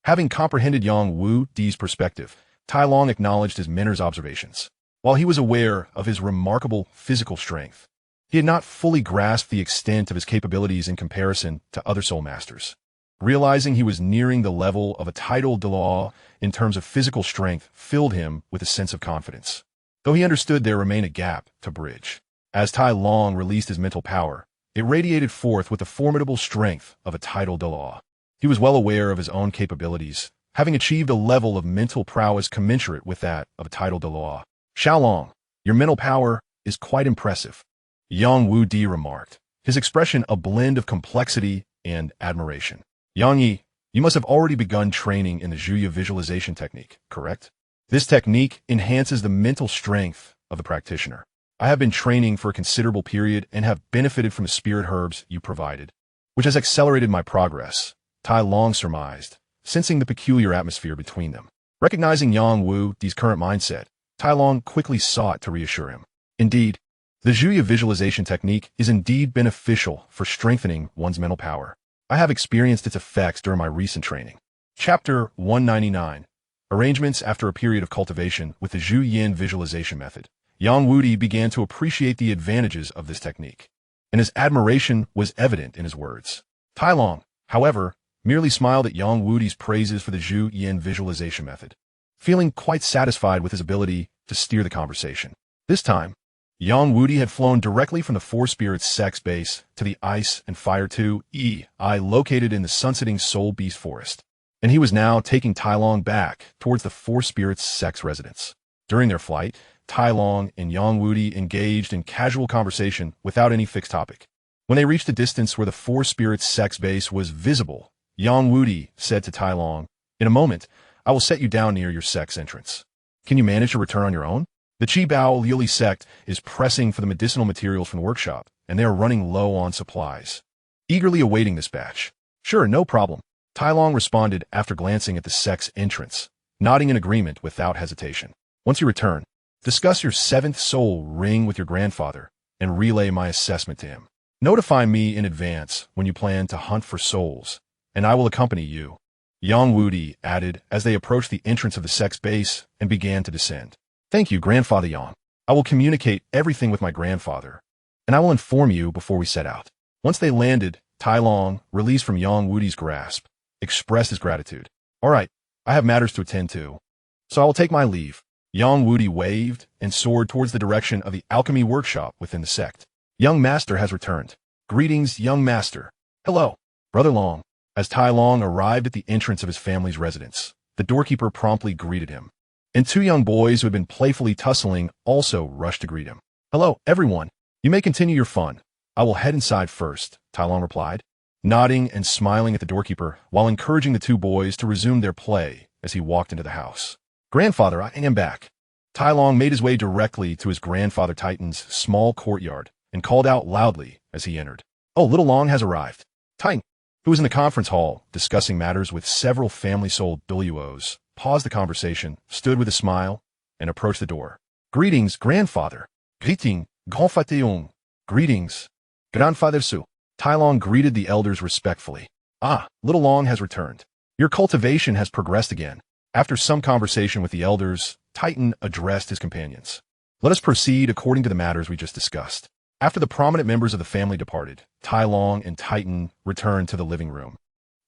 Having comprehended Yang Wu Di's perspective, Tai Long acknowledged his mentor's observations. While he was aware of his remarkable physical strength, he had not fully grasped the extent of his capabilities in comparison to other soul masters. Realizing he was nearing the level of a titled Dalu in terms of physical strength filled him with a sense of confidence, though he understood there remained a gap to bridge. As Tai Long released his mental power, it radiated forth with the formidable strength of a titled Dalu. He was well aware of his own capabilities, having achieved a level of mental prowess commensurate with that of a titled Dalu. Xiao Long, your mental power is quite impressive, Yang Wu Di remarked, his expression a blend of complexity and admiration. Yang Yi, you must have already begun training in the Zhuya visualization technique, correct? This technique enhances the mental strength of the practitioner. I have been training for a considerable period and have benefited from the spirit herbs you provided, which has accelerated my progress, Tai Long surmised, sensing the peculiar atmosphere between them. Recognizing Yang Wu Di's current mindset, Tai Long quickly sought to reassure him. Indeed, the Zhuya visualization technique is indeed beneficial for strengthening one's mental power. I have experienced its effects during my recent training. Chapter 199. Arrangements after a period of cultivation with the Zhu Yin visualization method. Yang Wu Di began to appreciate the advantages of this technique, and his admiration was evident in his words. Tai Long, however, merely smiled at Yang Wu Di's praises for the Zhu Yin visualization method, feeling quite satisfied with his ability to steer the conversation. This time, Yang Wu Di had flown directly from the Four Spirits Sex base to the Ice and Fire 2-EI located in the sunsetting Soul Beast Forest, and he was now taking Tai Long back towards the Four Spirits Sex residence. During their flight, Tai Long and Yang Wu Di engaged in casual conversation without any fixed topic. When they reached a distance where the Four Spirits Sex base was visible, Yang Wu Di said to Tai Long, "In a moment, I will set you down near your sect's entrance. Can you manage to return on your own? The Qibao Liuli sect is pressing for the medicinal materials from the workshop, and they are running low on supplies. Eagerly awaiting this batch. Sure, no problem. Tai Long responded after glancing at the sect's entrance, nodding in agreement without hesitation. Once you return, discuss your 7th soul ring with your grandfather and relay my assessment to him. Notify me in advance when you plan to hunt for souls, and I will accompany you. Yang Wudi added as they approached the entrance of the sect's base and began to descend. Thank you, Grandfather Yang. I will communicate everything with my grandfather, and I will inform you before we set out. Once they landed, Tai Long, released from Yang Wudi's grasp, expressed his gratitude. All right, I have matters to attend to, so I will take my leave. Yang Wudi waved and soared towards the direction of the alchemy workshop within the sect. Young Master has returned. Greetings, young Master. Hello, Brother Long. As Tai Long arrived at the entrance of his family's residence, the doorkeeper promptly greeted him. And 2 young boys who had been playfully tussling also rushed to greet him. Hello, everyone. You may continue your fun. I will head inside first, Tai Long replied, nodding and smiling at the doorkeeper while encouraging the 2 boys to resume their play as he walked into the house. Grandfather, I am back. Tai Long made his way directly to his grandfather Titan's small courtyard and called out loudly as he entered. Oh, little Long has arrived. Titan, who was in the conference hall discussing matters with several family-sold Douluos, paused the conversation, stood with a smile, and approached the door. Greetings, Grandfather. Greeting, Grandfather. Greetings, Grandfather Su. Tai Long greeted the elders respectfully. Ah, little Long has returned. Your cultivation has progressed again. After some conversation with the elders, Titan addressed his companions. Let us proceed according to the matters we just discussed. After the prominent members of the family departed, Tai Long and Titan returned to the living room,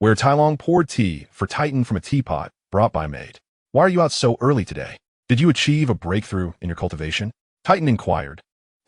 where Tai Long poured tea for Titan from a teapot brought by a maid. Why are you out so early today? Did you achieve a breakthrough in your cultivation? Titan inquired,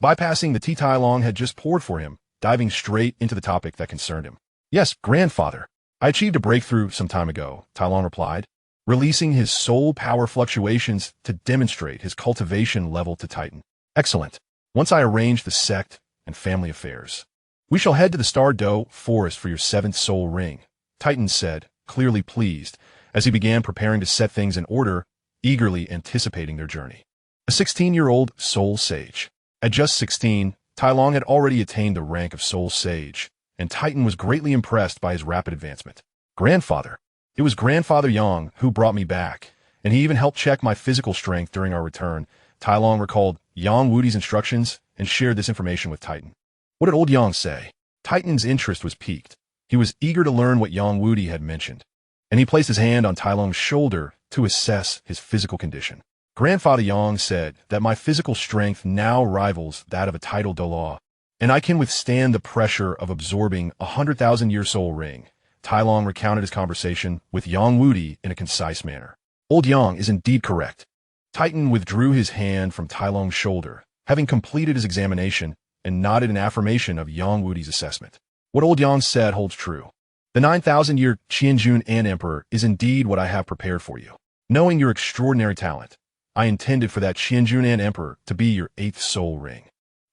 bypassing the tea Tai Long had just poured for him, diving straight into the topic that concerned him. Yes, Grandfather. I achieved a breakthrough some time ago, Tai Long replied, releasing his soul power fluctuations to demonstrate his cultivation level to Titan. Excellent. Once I arrange the sect and family affairs, we shall head to the Douluo forest for your 7th soul ring, Titan said, clearly pleased, as he began preparing to set things in order, eagerly anticipating their journey. A 16-year-old soul sage. At just 16, Tai Long had already attained the rank of soul sage, and Titan was greatly impressed by his rapid advancement. Grandfather. It was Grandfather Yang who brought me back, and he even helped check my physical strength during our return. Tai Long recalled Yang Wudi's instructions and shared this information with Titan. What did old Yang say? Titan's interest was piqued. He was eager to learn what Yang Wudi had mentioned, and he placed his hand on Tai Long's shoulder to assess his physical condition. Grandfather Yang said that my physical strength now rivals that of a titled Douluo, and I can withstand the pressure of absorbing a 100,000-year soul ring. Tai Long recounted his conversation with Yang Wudi in a concise manner. Old Yang is indeed correct. Titan withdrew his hand from Tai Long's shoulder, having completed his examination, and nodded in affirmation of Yang Wudi's assessment. What old Yang said holds true. The 9,000-year Qianjun An Emperor is indeed what I have prepared for you. Knowing your extraordinary talent, I intended for that Qianjun An Emperor to be your 8th soul ring.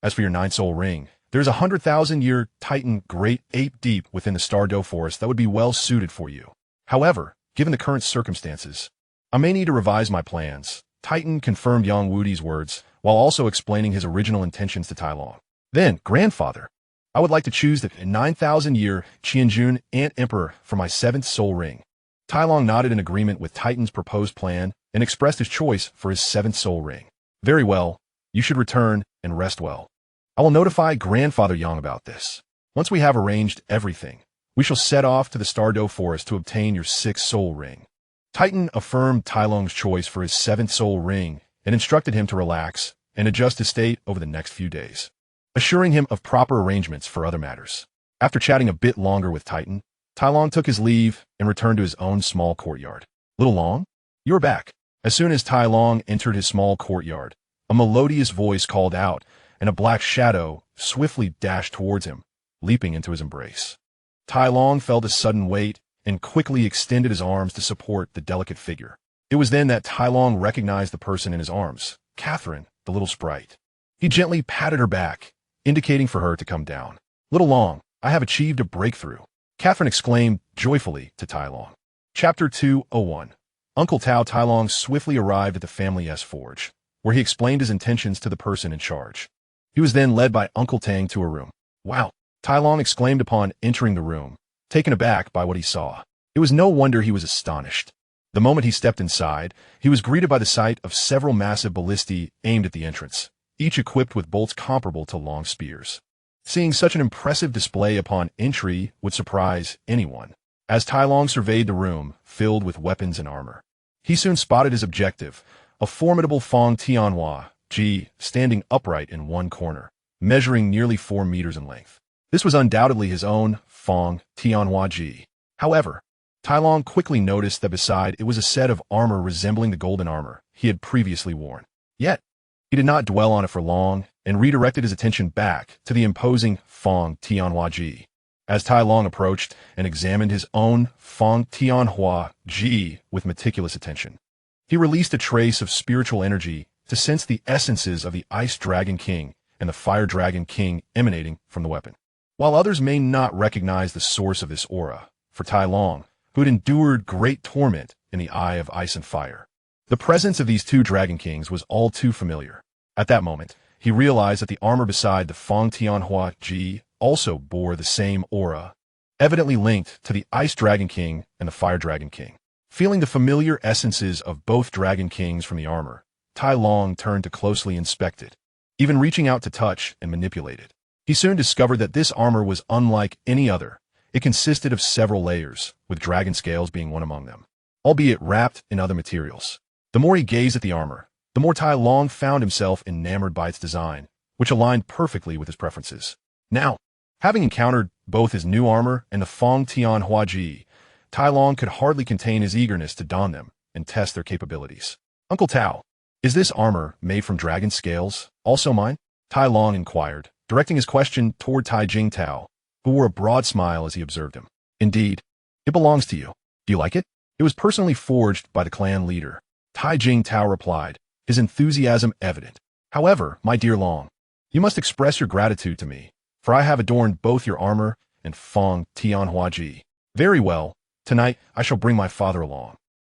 As for your 9th soul ring, there's a 100,000-year Titan Great Ape deep within the Douluo forest that would be well suited for you. However, given the current circumstances, I may need to revise my plans. Titan confirmed Yang Wudi's words, while also explaining his original intentions to Tai Long. Then, Grandfather, I would like to choose the 9,000-year Qianjun Ant Emperor for my 7th soul ring. Tai Long nodded in agreement with Titan's proposed plan and expressed his choice for his 7th soul ring. Very well, you should return and rest well. I will notify Grandfather Yang about this. Once we have arranged everything, we shall set off to the Douluo forest to obtain your 6th soul ring. Titan affirmed Tai Long's choice for his 7th soul ring and instructed him to relax and adjust his state over the next few days, assuring him of proper arrangements for other matters. After chatting a bit longer with Titan, Tai Long took his leave and returned to his own small courtyard. Little Long, you're back. As soon as Tai Long entered his small courtyard, a melodious voice called out, and a black shadow swiftly dashed towards him, leaping into his embrace. Tai Long felt a sudden weight and quickly extended his arms to support the delicate figure. It was then that Tai Long recognized the person in his arms, Catherine, the little sprite. He gently patted her back, indicating for her to come down. Little Long, I have achieved a breakthrough, Catherine exclaimed joyfully to Tai Long. Chapter 201. Uncle Tai Long swiftly arrived at the family's forge, where he explained his intentions to the person in charge. He was then led by Uncle Tang to a room. "Wow!" Tai Long exclaimed upon entering the room, taken aback by what he saw. It was no wonder he was astonished. The moment he stepped inside, he was greeted by the sight of several massive ballistae aimed at the entrance, each equipped with bolts comparable to long spears. Seeing such an impressive display upon entry would surprise anyone. As Tai Long surveyed the room, filled with weapons and armor, he soon spotted his objective, a formidable Fong Tianhua Ji standing upright in one corner, measuring nearly 4 meters in length. This was undoubtedly his own Fong Tianhua Ji. However, Tai Long quickly noticed that beside it was a set of armor resembling the golden armor he had previously worn. Yet, he did not dwell on it for long and redirected his attention back to the imposing Fong Tianhua Ji. As Tai Long approached and examined his own Fong Tianhua Ji with meticulous attention, he released a trace of spiritual energy to sense the essences of the Ice Dragon King and the Fire Dragon King emanating from the weapon. While others may not recognize the source of this aura, for Tai Long, who had endured great torment in the Eye of Ice and Fire, the presence of these two Dragon Kings was all too familiar. At that moment, he realized that the armor beside the Fong Tianhua Ji also bore the same aura, evidently linked to the Ice Dragon King and the Fire Dragon King. Feeling the familiar essences of both Dragon Kings from the armor, Tai Long turned to closely inspect it, even reaching out to touch and manipulate it. He soon discovered that this armor was unlike any other. It consisted of several layers, with dragon scales being one among them, albeit wrapped in other materials. The more he gazed at the armor, the more Tai Long found himself enamored by its design, which aligned perfectly with his preferences. Now, having encountered both his new armor and the Fong Tianhua Ji, Tai Long could hardly contain his eagerness to don them and test their capabilities. "Uncle Tao, is this armor made from dragon scales also mine?" Tai Long inquired, directing his question toward Tai Jingtao, who wore a broad smile as he observed him. "Indeed, it belongs to you. Do you like it?" "It was personally forged by the clan leader," Tai Jingtao replied, his enthusiasm evident. "However, my dear Long, you must express your gratitude to me, for I have adorned both your armor and Fong Tianhua Ji." "Very well. Tonight I shall bring my father along,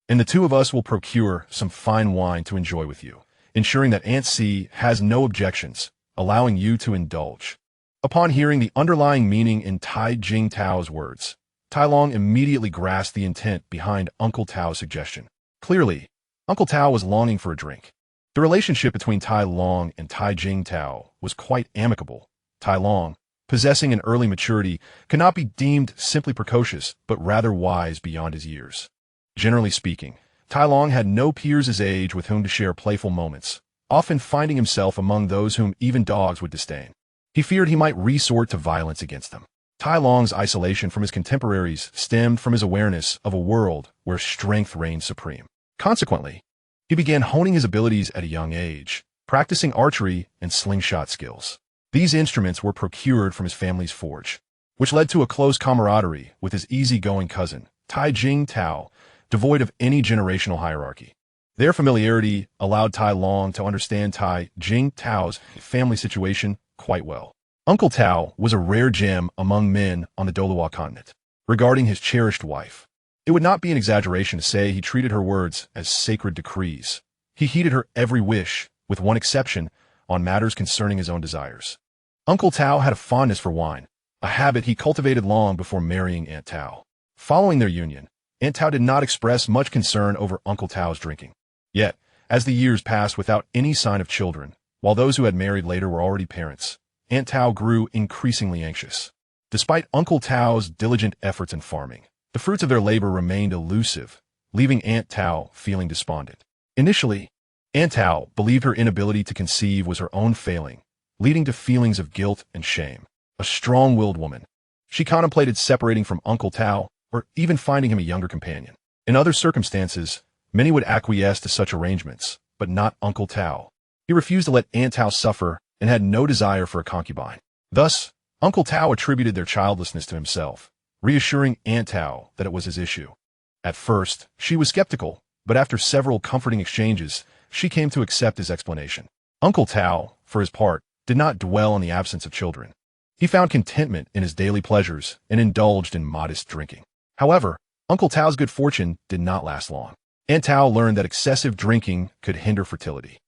and the two of us will procure some fine wine to enjoy with you, ensuring that Aunt C has no objections, allowing you to indulge." Upon hearing the underlying meaning in Tai Jingtao's words, Tai Long immediately grasped the intent behind Uncle Tao's suggestion. Clearly, Uncle Tao was longing for a drink. The relationship between Tai Long and Tai Jingtao was quite amicable. Tai Long, possessing an early maturity, cannot be deemed simply precocious, but rather wise beyond his years. Generally speaking, Tai Long had no peers his age with whom to share playful moments, often finding himself among those whom even dogs would disdain. He feared he might resort to violence against them. Tai Long's isolation from his contemporaries stemmed from his awareness of a world where strength reigned supreme. Consequently, he began honing his abilities at a young age, practicing archery and slingshot skills. These instruments were procured from his family's forge, which led to a close camaraderie with his easygoing cousin, Tai Jingtao, devoid of any generational hierarchy. Their familiarity allowed Tai Long to understand Tai Jingtao's family situation quite well. Uncle Tao was a rare gem among men on the Douluo continent. Regarding his cherished wife, it would not be an exaggeration to say he treated her words as sacred decrees. He heeded her every wish, with one exception, on matters concerning his own desires. Uncle Tao had a fondness for wine, a habit he cultivated long before marrying Aunt Tao. Following their union, Aunt Tao did not express much concern over Uncle Tao's drinking. Yet, as the years passed without any sign of children, while those who had married later were already parents, Aunt Tao grew increasingly anxious. Despite Uncle Tao's diligent efforts in farming, the fruits of their labor remained elusive, leaving Aunt Tao feeling despondent. Initially, Aunt Tao believed her inability to conceive was her own failing, leading to feelings of guilt and shame. A strong-willed woman, she contemplated separating from Uncle Tao or even finding him a younger companion. In other circumstances, many would acquiesce to such arrangements, but not Uncle Tao. He refused to let Aunt Tao suffer and had no desire for a concubine. Thus, Uncle Tao attributed their childlessness to himself, reassuring Aunt Tao that it was his issue. At first, she was skeptical, but after several comforting exchanges, she came to accept his explanation. Uncle Tao, for his part, did not dwell on the absence of children. He found contentment in his daily pleasures and indulged in modest drinking. However, Uncle Tao's good fortune did not last long. Aunt Tao learned that excessive drinking could hinder fertility.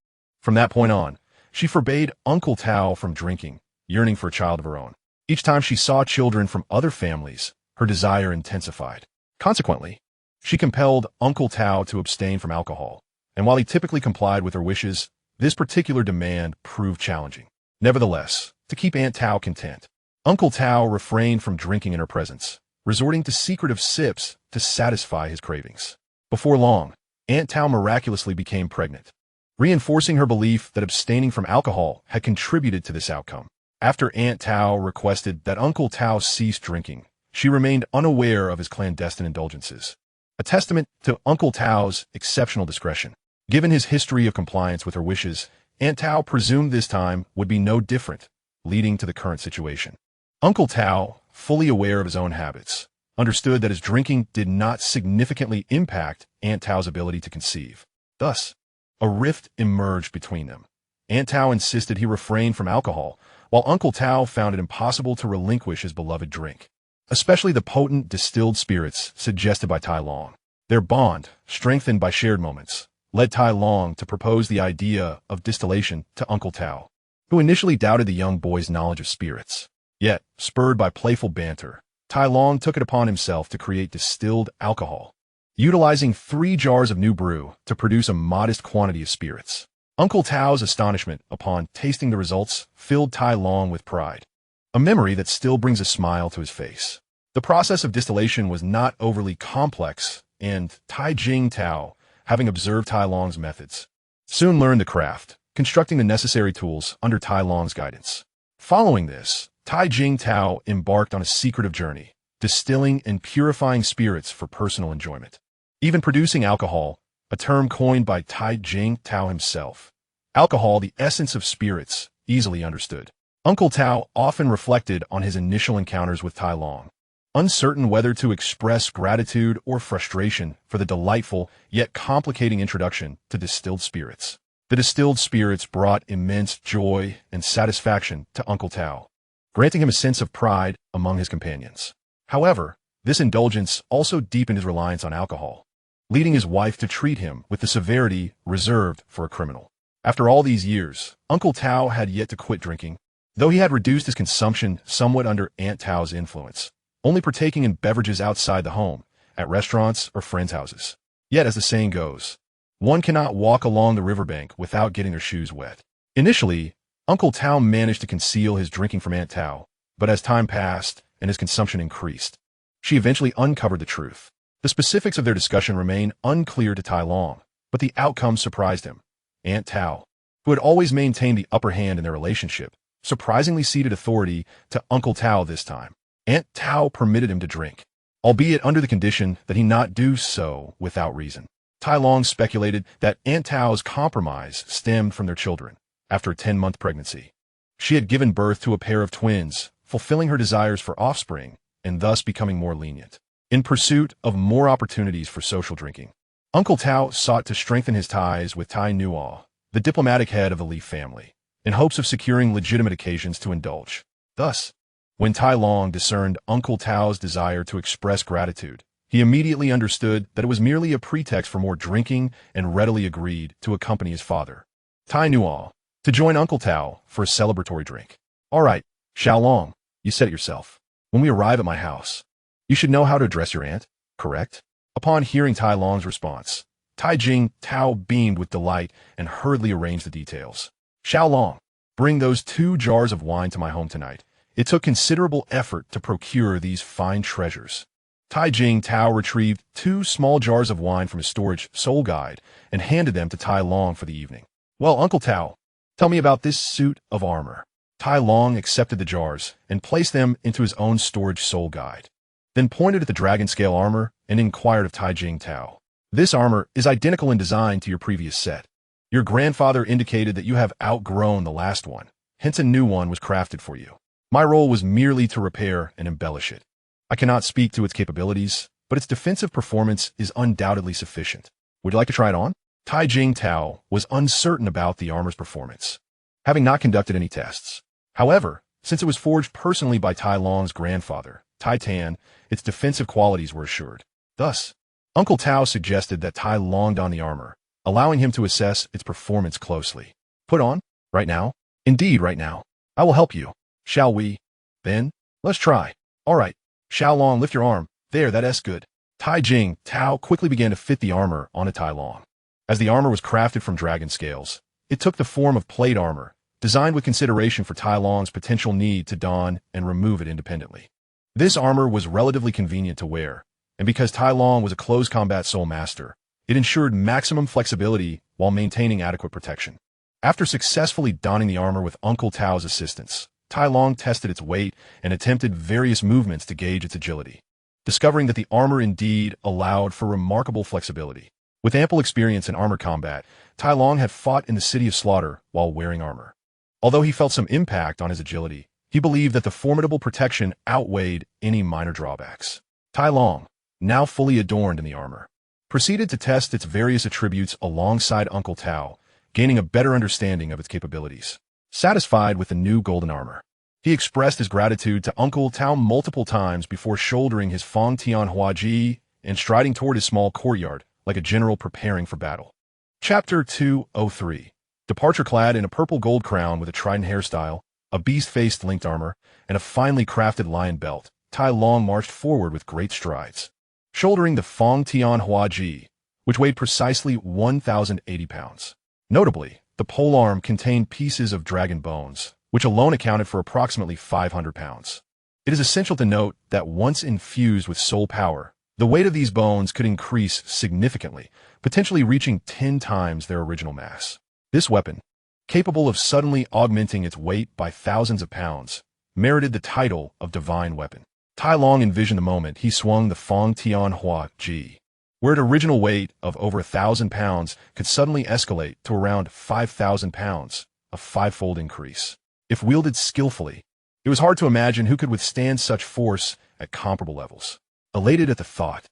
From that point on, she forbade Uncle Tao from drinking, yearning for a child of her own. Each time she saw children from other families, her desire intensified. Consequently, she compelled Uncle Tao to abstain from alcohol, and while he typically complied with her wishes, this particular demand proved challenging. Nevertheless, to keep Aunt Tao content, Uncle Tao refrained from drinking in her presence, resorting to secretive sips to satisfy his cravings. Before long, Aunt Tao miraculously became pregnant, reinforcing her belief that abstaining from alcohol had contributed to this outcome. After Aunt Tao requested that Uncle Tao cease drinking, she remained unaware of his clandestine indulgences, a testament to Uncle Tao's exceptional discretion. Given his history of compliance with her wishes, Aunt Tao presumed this time would be no different, leading to the current situation. Uncle Tao, fully aware of his own habits, understood that his drinking did not significantly impact Aunt Tao's ability to conceive. Thus, a rift emerged between them. Aunt Tao insisted he refrain from alcohol, while Uncle Tao found it impossible to relinquish his beloved drink, especially the potent distilled spirits suggested by Tai Long. Their bond, strengthened by shared moments, led Tai Long to propose the idea of distillation to Uncle Tao, who initially doubted the young boy's knowledge of spirits. Yet, spurred by playful banter, Tai Long took it upon himself to create distilled alcohol, utilizing 3 jars of new brew to produce a modest quantity of spirits. Uncle Tao's astonishment upon tasting the results filled Tai Long with pride, a memory that still brings a smile to his face. The process of distillation was not overly complex, and Tai Jing Tao, having observed Tai Long's methods, soon learned the craft, constructing the necessary tools under Tai Long's guidance. Following this, Tai Jing Tao embarked on a secretive journey, distilling and purifying spirits for personal enjoyment, even producing alcohol, a term coined by Tai Jing Tao himself. Alcohol, the essence of spirits, easily understood. Uncle Tao often reflected on his initial encounters with Tai Long, uncertain whether to express gratitude or frustration for the delightful yet complicating introduction to distilled spirits. The distilled spirits brought immense joy and satisfaction to Uncle Tao, granting him a sense of pride among his companions. However, this indulgence also deepened his reliance on alcohol, leading his wife to treat him with the severity reserved for a criminal. After all these years, Uncle Tao had yet to quit drinking, though he had reduced his consumption somewhat under Aunt Tao's influence, only partaking in beverages outside the home, at restaurants or friends' houses. Yet, as the saying goes, one cannot walk along the riverbank without getting their shoes wet. Initially, Uncle Tao managed to conceal his drinking from Aunt Tao, but as time passed and his consumption increased, she eventually uncovered the truth. The specifics of their discussion remain unclear to Tai Long, but the outcome surprised him. Aunt Tao, who had always maintained the upper hand in their relationship, surprisingly ceded authority to Uncle Tao this time. Aunt Tao permitted him to drink, albeit under the condition that he not do so without reason. Tai Long speculated that Aunt Tao's compromise stemmed from their children. After a 10-month pregnancy, she had given birth to a pair of twins, fulfilling her desires for offspring and thus becoming more lenient. In pursuit of more opportunities for social drinking, Uncle Tao sought to strengthen his ties with Tai Nuo, the diplomatic head of the Li family, in hopes of securing legitimate occasions to indulge. Thus, when Tai Long discerned Uncle Tao's desire to express gratitude, he immediately understood that it was merely a pretext for more drinking and readily agreed to accompany his father, Tai Nuo, to join Uncle Tao for a celebratory drink. "All right, Xiao Long, you said it yourself. When we arrive at my house, you should know how to address your aunt, correct?" Upon hearing Tai Long's response, Tai Jing Tao beamed with delight and hurriedly arranged the details. "Xiao Long, bring those 2 jars of wine to my home tonight." It took considerable effort to procure these fine treasures. Tai Jing Tao retrieved 2 small jars of wine from his storage soul guide and handed them to Tai Long for the evening. "Well, Uncle Tao, tell me about this suit of armor." Tai Long accepted the jars and placed them into his own storage soul guide, then pointed at the dragon scale armor and inquired of Tai Jing Tao. "This armor is identical in design to your previous set. Your grandfather indicated that you have outgrown the last one, hence a new one was crafted for you. My role was merely to repair and embellish it. I cannot speak to its capabilities, but its defensive performance is undoubtedly sufficient. Would you like to try it on?" Tai Jing Tao was uncertain about the armor's performance, having not conducted any tests. However, since it was forged personally by Tai Long's grandfather, Tai Tan, its defensive qualities were assured. Thus, Uncle Tao suggested that Tai Long don the armor, allowing him to assess its performance closely. Put on? Right now? Indeed, right now. I will help you. Shall we? Then, let's try. All right. Xiao Long, lift your arm. There, that's good. Tai Jing Tao quickly began to fit the armor onto Tai Long. As the armor was crafted from dragon scales, it took the form of plate armor, designed with consideration for Tai Long's potential need to don and remove it independently. This armor was relatively convenient to wear, and because Tai Long was a close combat soul master, it ensured maximum flexibility while maintaining adequate protection. After successfully donning the armor with Uncle Tao's assistance, Tai Long tested its weight and attempted various movements to gauge its agility, discovering that the armor indeed allowed for remarkable flexibility. With ample experience in armor combat, Tai Long had fought in the City of Slaughter while wearing armor. Although he felt some impact on his agility, he believed that the formidable protection outweighed any minor drawbacks. Tai Long, now fully adorned in the armor, proceeded to test its various attributes alongside Uncle Tao, gaining a better understanding of its capabilities. Satisfied with the new golden armor, he expressed his gratitude to Uncle Tao multiple times before shouldering his Fong Tian Hua Ji and striding toward his small courtyard like a general preparing for battle. Chapter 203. Departure clad in a purple gold crown with a trident hairstyle, a beast-faced linked armor, and a finely crafted lion belt, Tai Long marched forward with great strides. Shouldering the Fong Tian Hua Ji, which weighed precisely 1,080 pounds. Notably, the polearm contained pieces of dragon bones, which alone accounted for approximately 500 pounds. It is essential to note that once infused with soul power, the weight of these bones could increase significantly, potentially reaching 10 times their original mass. This weapon, capable of suddenly augmenting its weight by thousands of pounds, merited the title of Divine Weapon. Tai Long envisioned the moment he swung the Fong Tian Hua Ji, where its original weight of over 1,000 pounds could suddenly escalate to around 5,000 pounds, a five-fold increase. If wielded skillfully, it was hard to imagine who could withstand such force at comparable levels. Elated at the thought,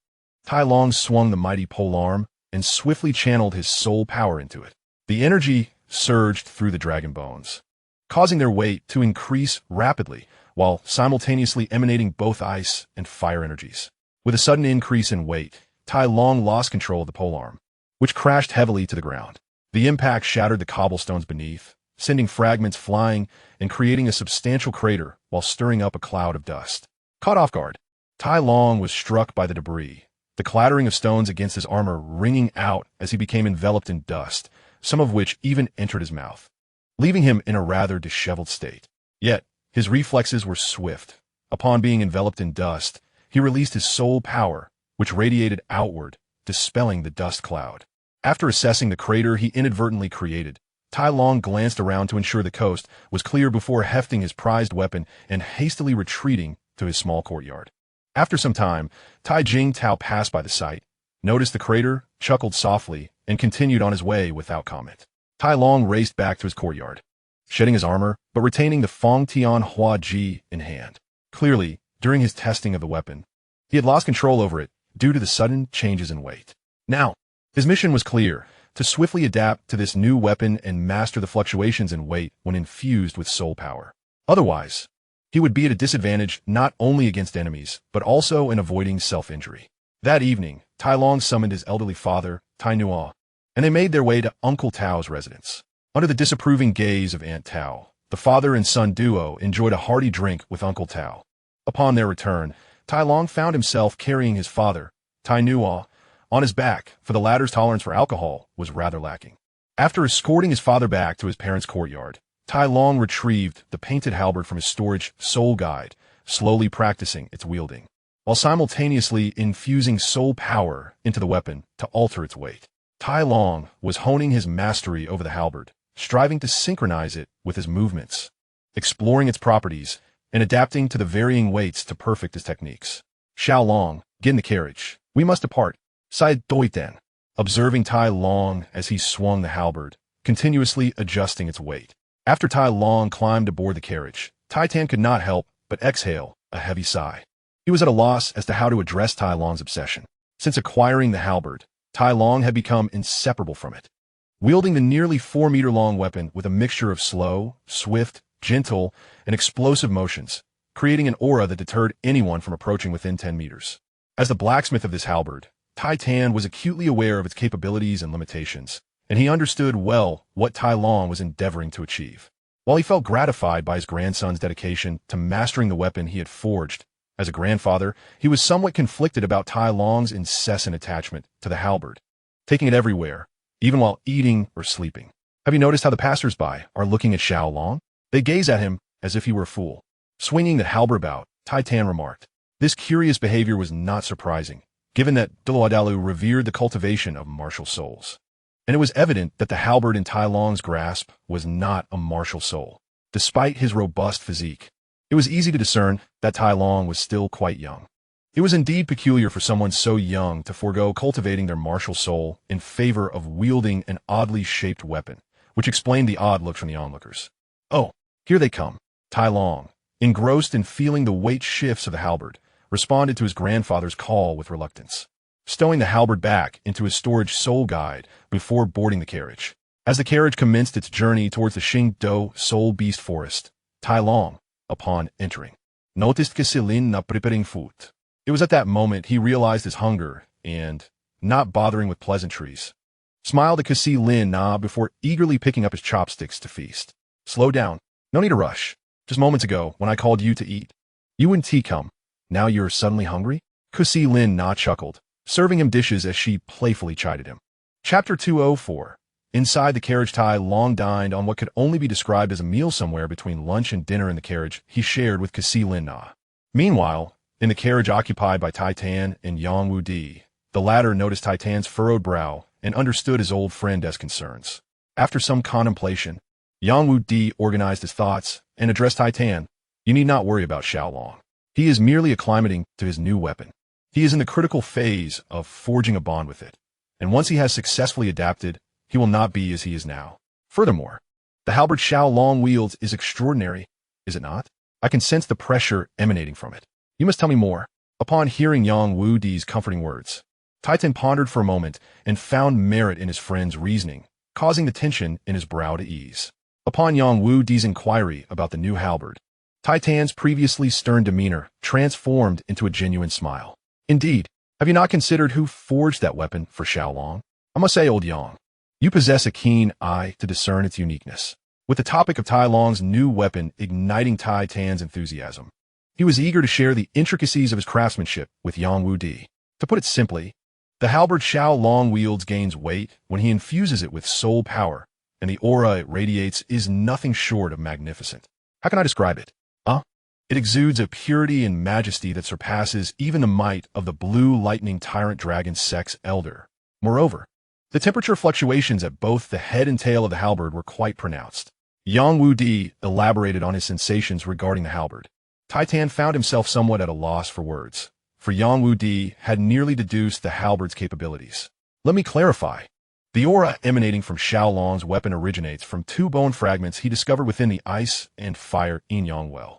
Tai Long swung the mighty polearm and swiftly channeled his soul power into it. The energy surged through the dragon bones, causing their weight to increase rapidly while simultaneously emanating both ice and fire energies. With a sudden increase in weight, Tai Long lost control of the polearm, which crashed heavily to the ground. The impact shattered the cobblestones beneath, sending fragments flying and creating a substantial crater while stirring up a cloud of dust. Caught off guard, Tai Long was struck by the debris, the clattering of stones against his armor ringing out as he became enveloped in dust, some of which even entered his mouth, leaving him in a rather disheveled state. Yet, his reflexes were swift. Upon being enveloped in dust, he released his soul power, which radiated outward, dispelling the dust cloud. After assessing the crater he inadvertently created, Tai Long glanced around to ensure the coast was clear before hefting his prized weapon and hastily retreating to his small courtyard. After some time, Tai Jing Tao passed by the site, noticed the crater, chuckled softly, and continued on his way without comment. Tai Long raced back to his courtyard, shedding his armor, but retaining the Fong Tian Hua Ji in hand. Clearly, during his testing of the weapon, he had lost control over it due to the sudden changes in weight. Now, his mission was clear: to swiftly adapt to this new weapon and master the fluctuations in weight when infused with soul power. Otherwise, he would be at a disadvantage not only against enemies, but also in avoiding self-injury. That evening, Tai Long summoned his elderly father, Tai Nuo, and they made their way to Uncle Tao's residence. Under the disapproving gaze of Aunt Tao, the father and son duo enjoyed a hearty drink with Uncle Tao. Upon their return, Tai Long found himself carrying his father, Tai Nuo, on his back, for the latter's tolerance for alcohol was rather lacking. After escorting his father back to his parents' courtyard, Tai Long retrieved the painted halberd from his storage soul guide, slowly practicing its wielding, while simultaneously infusing soul power into the weapon to alter its weight. Tai Long was honing his mastery over the halberd, striving to synchronize it with his movements, exploring its properties, and adapting to the varying weights to perfect his techniques. Xiao Long, get in the carriage. We must depart, sighed Doiten, observing Tai Long as he swung the halberd, continuously adjusting its weight. After Tai Long climbed aboard the carriage, Titan could not help but exhale a heavy sigh. He was at a loss as to how to address Tai Long's obsession. Since acquiring the halberd, Tai Long had become inseparable from it, wielding the nearly 4-meter-long weapon with a mixture of slow, swift, gentle, and explosive motions, creating an aura that deterred anyone from approaching within 10 meters. As the blacksmith of this halberd, Titan was acutely aware of its capabilities and limitations, and he understood well what Tai Long was endeavoring to achieve. While he felt gratified by his grandson's dedication to mastering the weapon he had forged, as a grandfather, he was somewhat conflicted about Tai Long's incessant attachment to the halberd, taking it everywhere, even while eating or sleeping. Have you noticed how the passers-by are looking at Xiao Long? They gaze at him as if he were a fool. Swinging the halberd about, Titan remarked. This curious behavior was not surprising, given that Dalu revered the cultivation of martial souls. And it was evident that the halberd in Tai Long's grasp was not a martial soul. Despite his robust physique, it was easy to discern that Tai Long was still quite young. It was indeed peculiar for someone so young to forego cultivating their martial soul in favor of wielding an oddly shaped weapon, which explained the odd looks from the onlookers. Oh, here they come. Tai Long, engrossed in feeling the weight shifts of the halberd, responded to his grandfather's call with reluctance, stowing the halberd back into his storage soul guide before boarding the carriage. As the carriage commenced its journey towards the Xingdou Soul Beast Forest, Tai Long, upon entering, noticed Casilin not preparing food. It was at that moment he realized his hunger and, not bothering with pleasantries, smiled at Casilin Na before eagerly picking up his chopsticks to feast. Slow down. No need to rush. Just moments ago, when I called you to eat, you and tea come. Now you're suddenly hungry? Casilin Na chuckled, serving him dishes as she playfully chided him. Chapter 204. Inside the carriage, Tai Long dined on what could only be described as a meal somewhere between lunch and dinner in the carriage he shared with Casilin Na. Meanwhile, in the carriage occupied by Titan and Yang Wudi, the latter noticed Titan's furrowed brow and understood his old friend as concerns. After some contemplation, Yang Wudi organized his thoughts and addressed Titan. You need not worry about Xiao Long. He is merely acclimating to his new weapon. He is in the critical phase of forging a bond with it, and once he has successfully adapted, he will not be as he is now. Furthermore, the halberd Xiao Long wields is extraordinary, is it not? I can sense the pressure emanating from it. You must tell me more. Upon hearing Yang Wudi's comforting words, Titan pondered for a moment and found merit in his friend's reasoning, causing the tension in his brow to ease. Upon Yang Wudi's inquiry about the new halberd, Titan's previously stern demeanor transformed into a genuine smile. Indeed, have you not considered who forged that weapon for Xiao Long? I must say, old Yang, you possess a keen eye to discern its uniqueness. With the topic of Tai Long's new weapon igniting Titan's enthusiasm, he was eager to share the intricacies of his craftsmanship with Yang Wudi. To put it simply, the halberd Xiao Long wields gains weight when he infuses it with soul power, and the aura it radiates is nothing short of magnificent. How can I describe it? It exudes a purity and majesty that surpasses even the might of the blue lightning tyrant dragon sex elder. Moreover, the temperature fluctuations at both the head and tail of the halberd were quite pronounced. Yang Wudi elaborated on his sensations regarding the halberd. Titan found himself somewhat at a loss for words, for Yang Wudi had nearly deduced the halberd's capabilities. Let me clarify. The aura emanating from Xiao Long's weapon originates from two bone fragments he discovered within the ice and fire yin-yang well.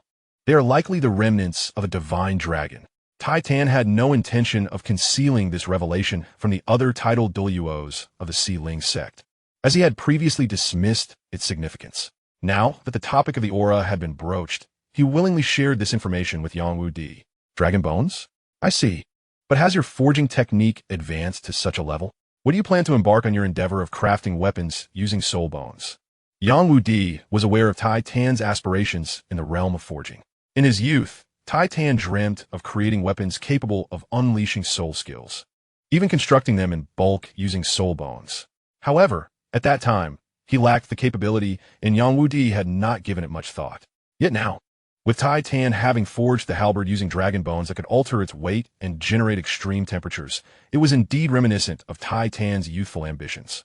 They are likely the remnants of a divine dragon. Titan had no intention of concealing this revelation from the other titled Douluos of the Sealing sect, as he had previously dismissed its significance. Now that the topic of the aura had been broached, he willingly shared this information with Yang Wudi. Dragon bones? I see. But has your forging technique advanced to such a level? When do you plan to embark on your endeavor of crafting weapons using soul bones? Yang Wudi was aware of Titan's aspirations in the realm of forging. In his youth, Titan dreamt of creating weapons capable of unleashing soul skills, even constructing them in bulk using soul bones. However, at that time, he lacked the capability and Yang Wudi had not given it much thought. Yet now, with Titan having forged the halberd using dragon bones that could alter its weight and generate extreme temperatures, it was indeed reminiscent of Titan's youthful ambitions.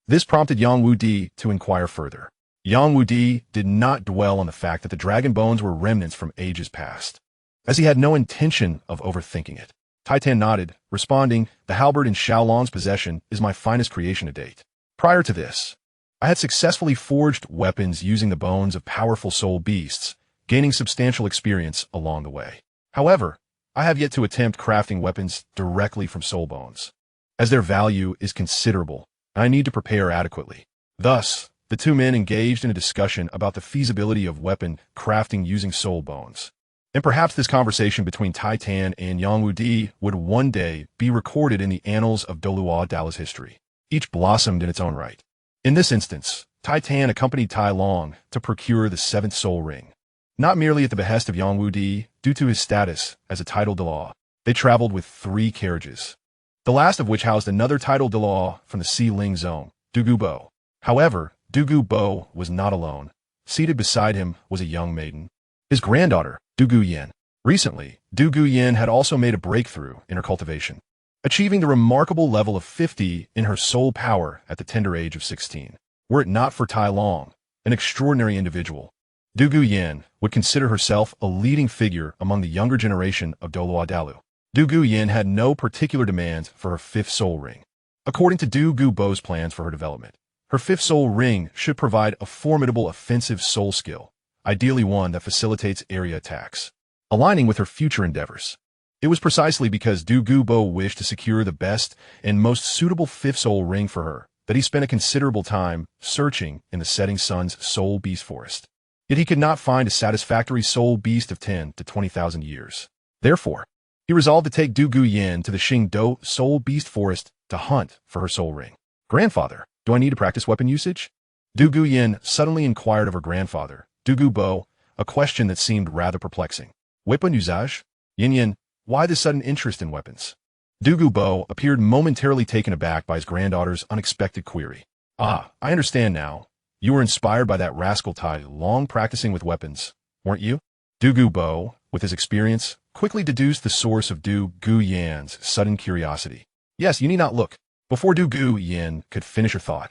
This prompted Yang Wudi to inquire further. Yang Wudi did not dwell on the fact that the dragon bones were remnants from ages past, as he had no intention of overthinking it. Titan nodded, responding, the halberd in Xiao Long's possession is my finest creation to date. Prior to this, I had successfully forged weapons using the bones of powerful soul beasts, gaining substantial experience along the way. However, I have yet to attempt crafting weapons directly from soul bones, as their value is considerable, and I need to prepare adequately. Thus, the two men engaged in a discussion about the feasibility of weapon crafting using soul bones. And perhaps this conversation between Titan and Yang Wudi would one day be recorded in the annals of Douluo Dalu's history. Each blossomed in its own right. In this instance, Titan accompanied Tai Long to procure the seventh soul ring. Not merely at the behest of Yang Wudi, due to his status as a title Dalu, they traveled with 3 carriages, the last of which housed another title Dalu from the Xiling zone, Dugu. However, Dugu was not alone. Seated beside him was a young maiden, his granddaughter, Dugu. Recently, Dugu had also made a breakthrough in her cultivation, achieving the remarkable level of 50 in her soul power at the tender age of 16. Were it not for Tai Long, an extraordinary individual, Dugu would consider herself a leading figure among the younger generation of Douluo Dalu. Dugu had no particular demands for her 5th soul ring. According to Dugu's plans for her development, her 5th soul ring should provide a formidable offensive soul skill, ideally one that facilitates area attacks, aligning with her future endeavors. It was precisely because Dugu wished to secure the best and most suitable 5th soul ring for her that he spent a considerable time searching in the setting sun's soul beast forest. Yet he could not find a satisfactory soul beast of 10 to 20,000 years. Therefore, he resolved to take Dugu to the Xingdo soul beast forest to hunt for her soul ring. "Grandfather, do I need to practice weapon usage?" Dugu suddenly inquired of her grandfather, Dugu, a question that seemed rather perplexing. "Weapon usage? Yin, why this sudden interest in weapons?" Dugu appeared momentarily taken aback by his granddaughter's unexpected query. "Ah, I understand now. You were inspired by that rascal Tai Long practicing with weapons, weren't you?" Dugu, with his experience, quickly deduced the source of Dugu's sudden curiosity. "Yes, you need not look." Before Dugu could finish her thought,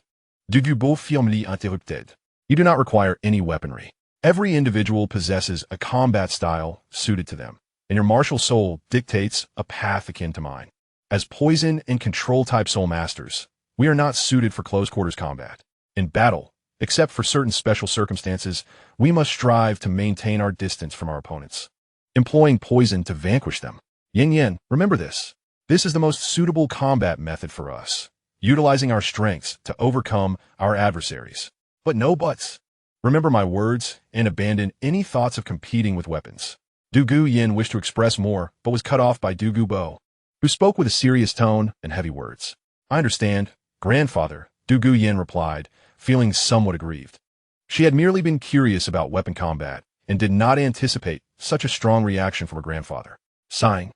Dugu firmly interrupted. "You do not require any weaponry. Every individual possesses a combat style suited to them, and your martial soul dictates a path akin to mine. As poison and control type soul masters, we are not suited for close quarters combat. In battle, except for certain special circumstances, we must strive to maintain our distance from our opponents, employing poison to vanquish them. Yin, remember this. This is the most suitable combat method for us, utilizing our strengths to overcome our adversaries. But no buts. Remember my words and abandon any thoughts of competing with weapons." Dugu wished to express more, but was cut off by Dugu, who spoke with a serious tone and heavy words. "I understand, grandfather," Dugu replied, feeling somewhat aggrieved. She had merely been curious about weapon combat and did not anticipate such a strong reaction from her grandfather. Sighing,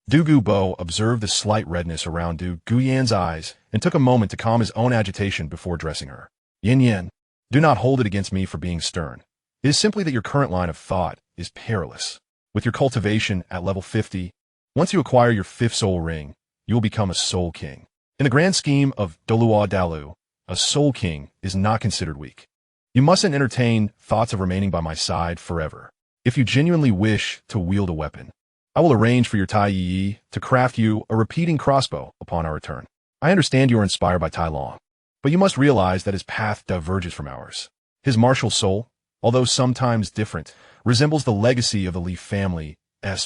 Dugu observed the slight redness around Dugu's eyes and took a moment to calm his own agitation before addressing her. "Yin, do not hold it against me for being stern. It is simply that your current line of thought is perilous. With your cultivation at level 50, once you acquire your 5th soul ring, you will become a soul king. In the grand scheme of Douluo Dalu, a soul king is not considered weak. You mustn't entertain thoughts of remaining by my side forever. If you genuinely wish to wield a weapon, I will arrange for your Tai Yi to craft you a repeating crossbow upon our return. I understand you are inspired by Tai Long, but you must realize that his path diverges from ours. His martial soul, although sometimes different, resembles the legacy of the Li family's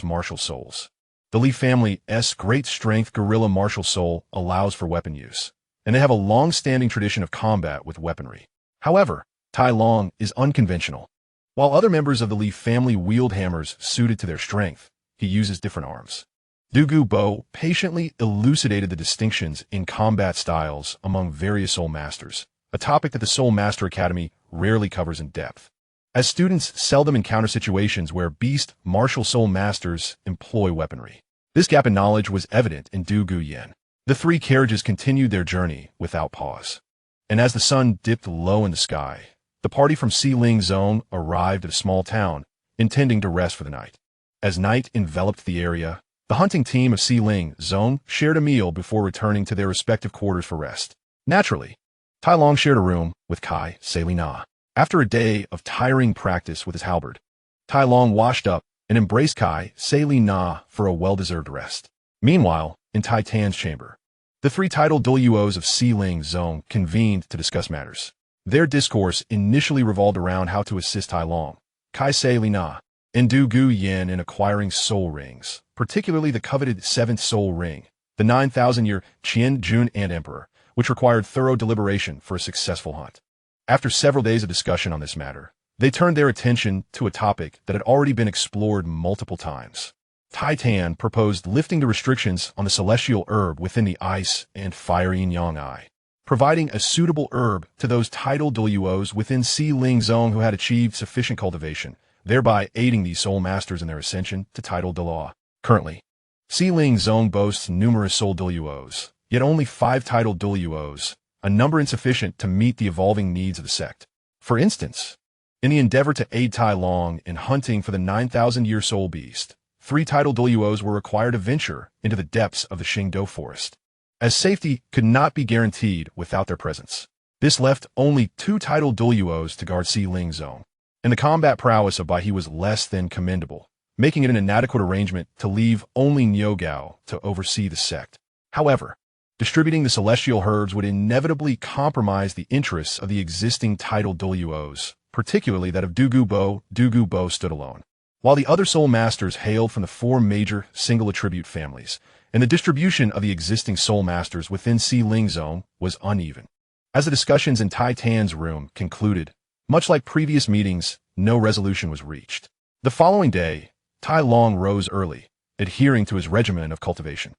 martial souls. The Li family's great strength guerrilla martial soul allows for weapon use, and they have a long-standing tradition of combat with weaponry. However, Tai Long is unconventional. While other members of the Li family wield hammers suited to their strength, he uses different arms. Dugu patiently elucidated the distinctions in combat styles among various soul masters, a topic that the Soul Master Academy rarely covers in depth, as students seldom encounter situations where beast martial soul masters employ weaponry. This gap in knowledge was evident in Dugu. The 3 carriages continued their journey without pause, and as the sun dipped low in the sky, the party from Xiling Zone arrived at a small town, intending to rest for the night. As night enveloped the area, the hunting team of Xiling Zone shared a meal before returning to their respective quarters for rest. Naturally, Tai Long shared a room with Kai Selina. After a day of tiring practice with his halberd, Tai Long washed up and embraced Kai Selina for a well-deserved rest. Meanwhile, in Titan's chamber, the 3 titled Douluos of Xiling Zone convened to discuss matters. Their discourse initially revolved around how to assist Tai Long, Kai Selina, and Dugu in acquiring soul rings, particularly the coveted 7th soul ring, the 9,000-year Qian Jun Ant Emperor, which required thorough deliberation for a successful hunt. After several days of discussion on this matter, They turned their attention to a topic that had already been explored multiple times. Titan proposed lifting the restrictions on the celestial herb within the ice and fire yin-yang eye, providing a suitable herb to those tidal Douluos within Si Ling Zone who had achieved sufficient cultivation, thereby aiding these soul masters in their ascension to tidal Dalu. Currently, Si Ling Zone boasts numerous soul Douluos, yet only 5 tidal Douluos, a number insufficient to meet the evolving needs of the sect. For instance, in the endeavor to aid Tai Long in hunting for the 9,000-year soul beast, 3 tidal Douluos were required to venture into the depths of the Xingdou forest, as safety could not be guaranteed without their presence. This left only 2 tidal Douluos to guard Si Ling Zone, and the combat prowess of Bai He was less than commendable, making it an inadequate arrangement to leave only Niu Gao to oversee the sect. However, distributing the celestial herbs would inevitably compromise the interests of the existing tidal Douluos, particularly that of Dugu Bo. Dugu Bo stood alone, while the other soul masters hailed from the 4 major single attribute families, and the distribution of the existing soul masters within Si Ling Zone was uneven. As the discussions in Titan's room concluded, much like previous meetings, no resolution was reached. The following day, Tai Long rose early, adhering to his regimen of cultivation.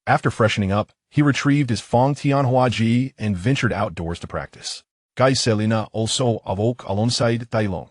After freshening up, he retrieved his Fong Tianhua Ji and ventured outdoors to practice. Gai Selina also awoke alongside Tai Long,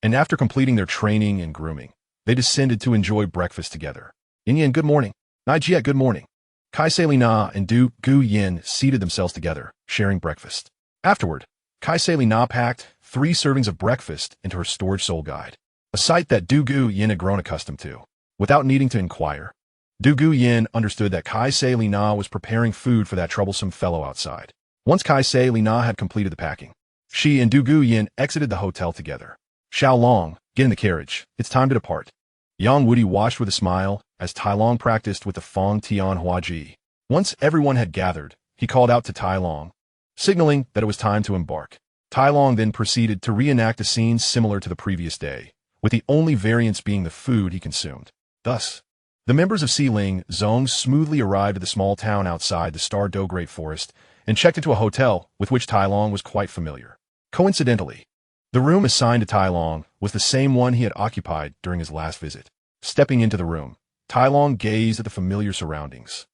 and after completing their training and grooming, they descended to enjoy breakfast together. Yin Yin, good morning. Nai Jiet, good morning. Kai Selina and Du Gu Yin seated themselves together, sharing breakfast. Afterward, Kai Selina packed 3 servings of breakfast into her storage soul guide, a sight that Du Gu Yin had grown accustomed to. Without needing to inquire, Du Gu Yin understood that Kai Selina was preparing food for that troublesome fellow outside. Once Kai Selina had completed the packing, she and Du Gu Yin exited the hotel together. Xiao Long, get in the carriage. It's time to depart. Yang Wudi watched with a smile as Tai Long practiced with the Fong Tianhua Ji. Once everyone had gathered, he called out to Tai Long, signaling that it was time to embark. Tai Long then proceeded to reenact a scene similar to the previous day, with the only variance being the food he consumed. Thus, the members of Si Ling Zone smoothly arrived at the small town outside the Star Do Great Forest and checked into a hotel with which Tai Long was quite familiar. Coincidentally, the room assigned to Tai Long was the same one he had occupied during his last visit. Stepping into the room, Tai Long gazed at the familiar surroundings,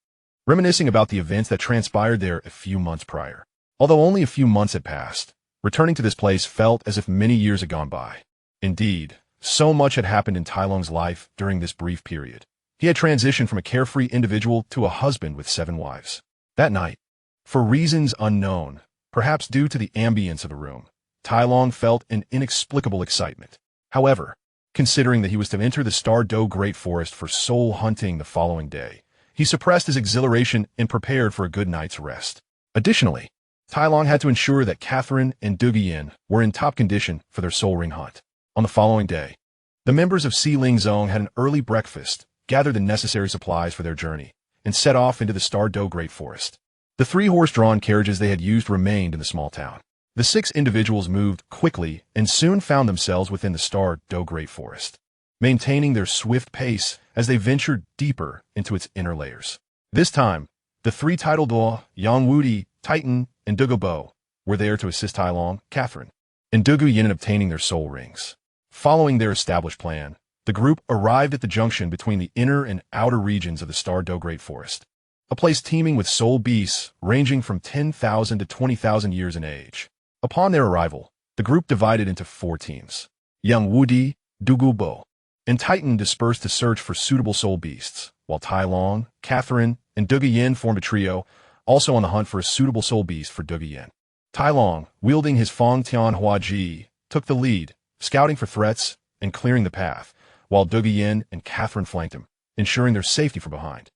reminiscing about the events that transpired there a few months prior. Although only a few months had passed, returning to this place felt as if many years had gone by. Indeed, so much had happened in Tai Long's life during this brief period. He had transitioned from a carefree individual to a husband with 7 wives. That night, for reasons unknown, perhaps due to the ambience of the room, Tai Long felt an inexplicable excitement. However, considering that he was to enter the Star Do Great Forest for soul hunting the following day, he suppressed his exhilaration and prepared for a good night's rest. Additionally, Tai Long had to ensure that Catherine and Du Yin were in top condition for their soul ring hunt. On the following day, the members of Si Ling Zone had an early breakfast, gathered the necessary supplies for their journey, and set off into the Star Do Great Forest. The 3 horse-drawn carriages they had used remained in the small town. The 6 individuals moved quickly and soon found themselves within the Star Do Great Forest, maintaining their swift pace as they ventured deeper into its inner layers. This time, the 3 tidal Do, Yang Wudi, Titan, and Dugu Bo were there to assist Tai Long, Catherine, and Dugu Yin in obtaining their soul rings. Following their established plan, the group arrived at the junction between the inner and outer regions of the Star Do Great Forest, a place teeming with soul beasts ranging from 10,000 to 20,000 years in age. Upon their arrival, the group divided into 4 teams. Yang Wudi, Dugu Bo, and Titan dispersed to search for suitable soul beasts, while Tai Long, Catherine, and Dugu Yin formed a trio, also on the hunt for a suitable soul beast for Dugu Yin. Tai Long, wielding his Fong Tianhua Ji, took the lead, scouting for threats and clearing the path, while Dugu Yin and Catherine flanked him, ensuring their safety from behind.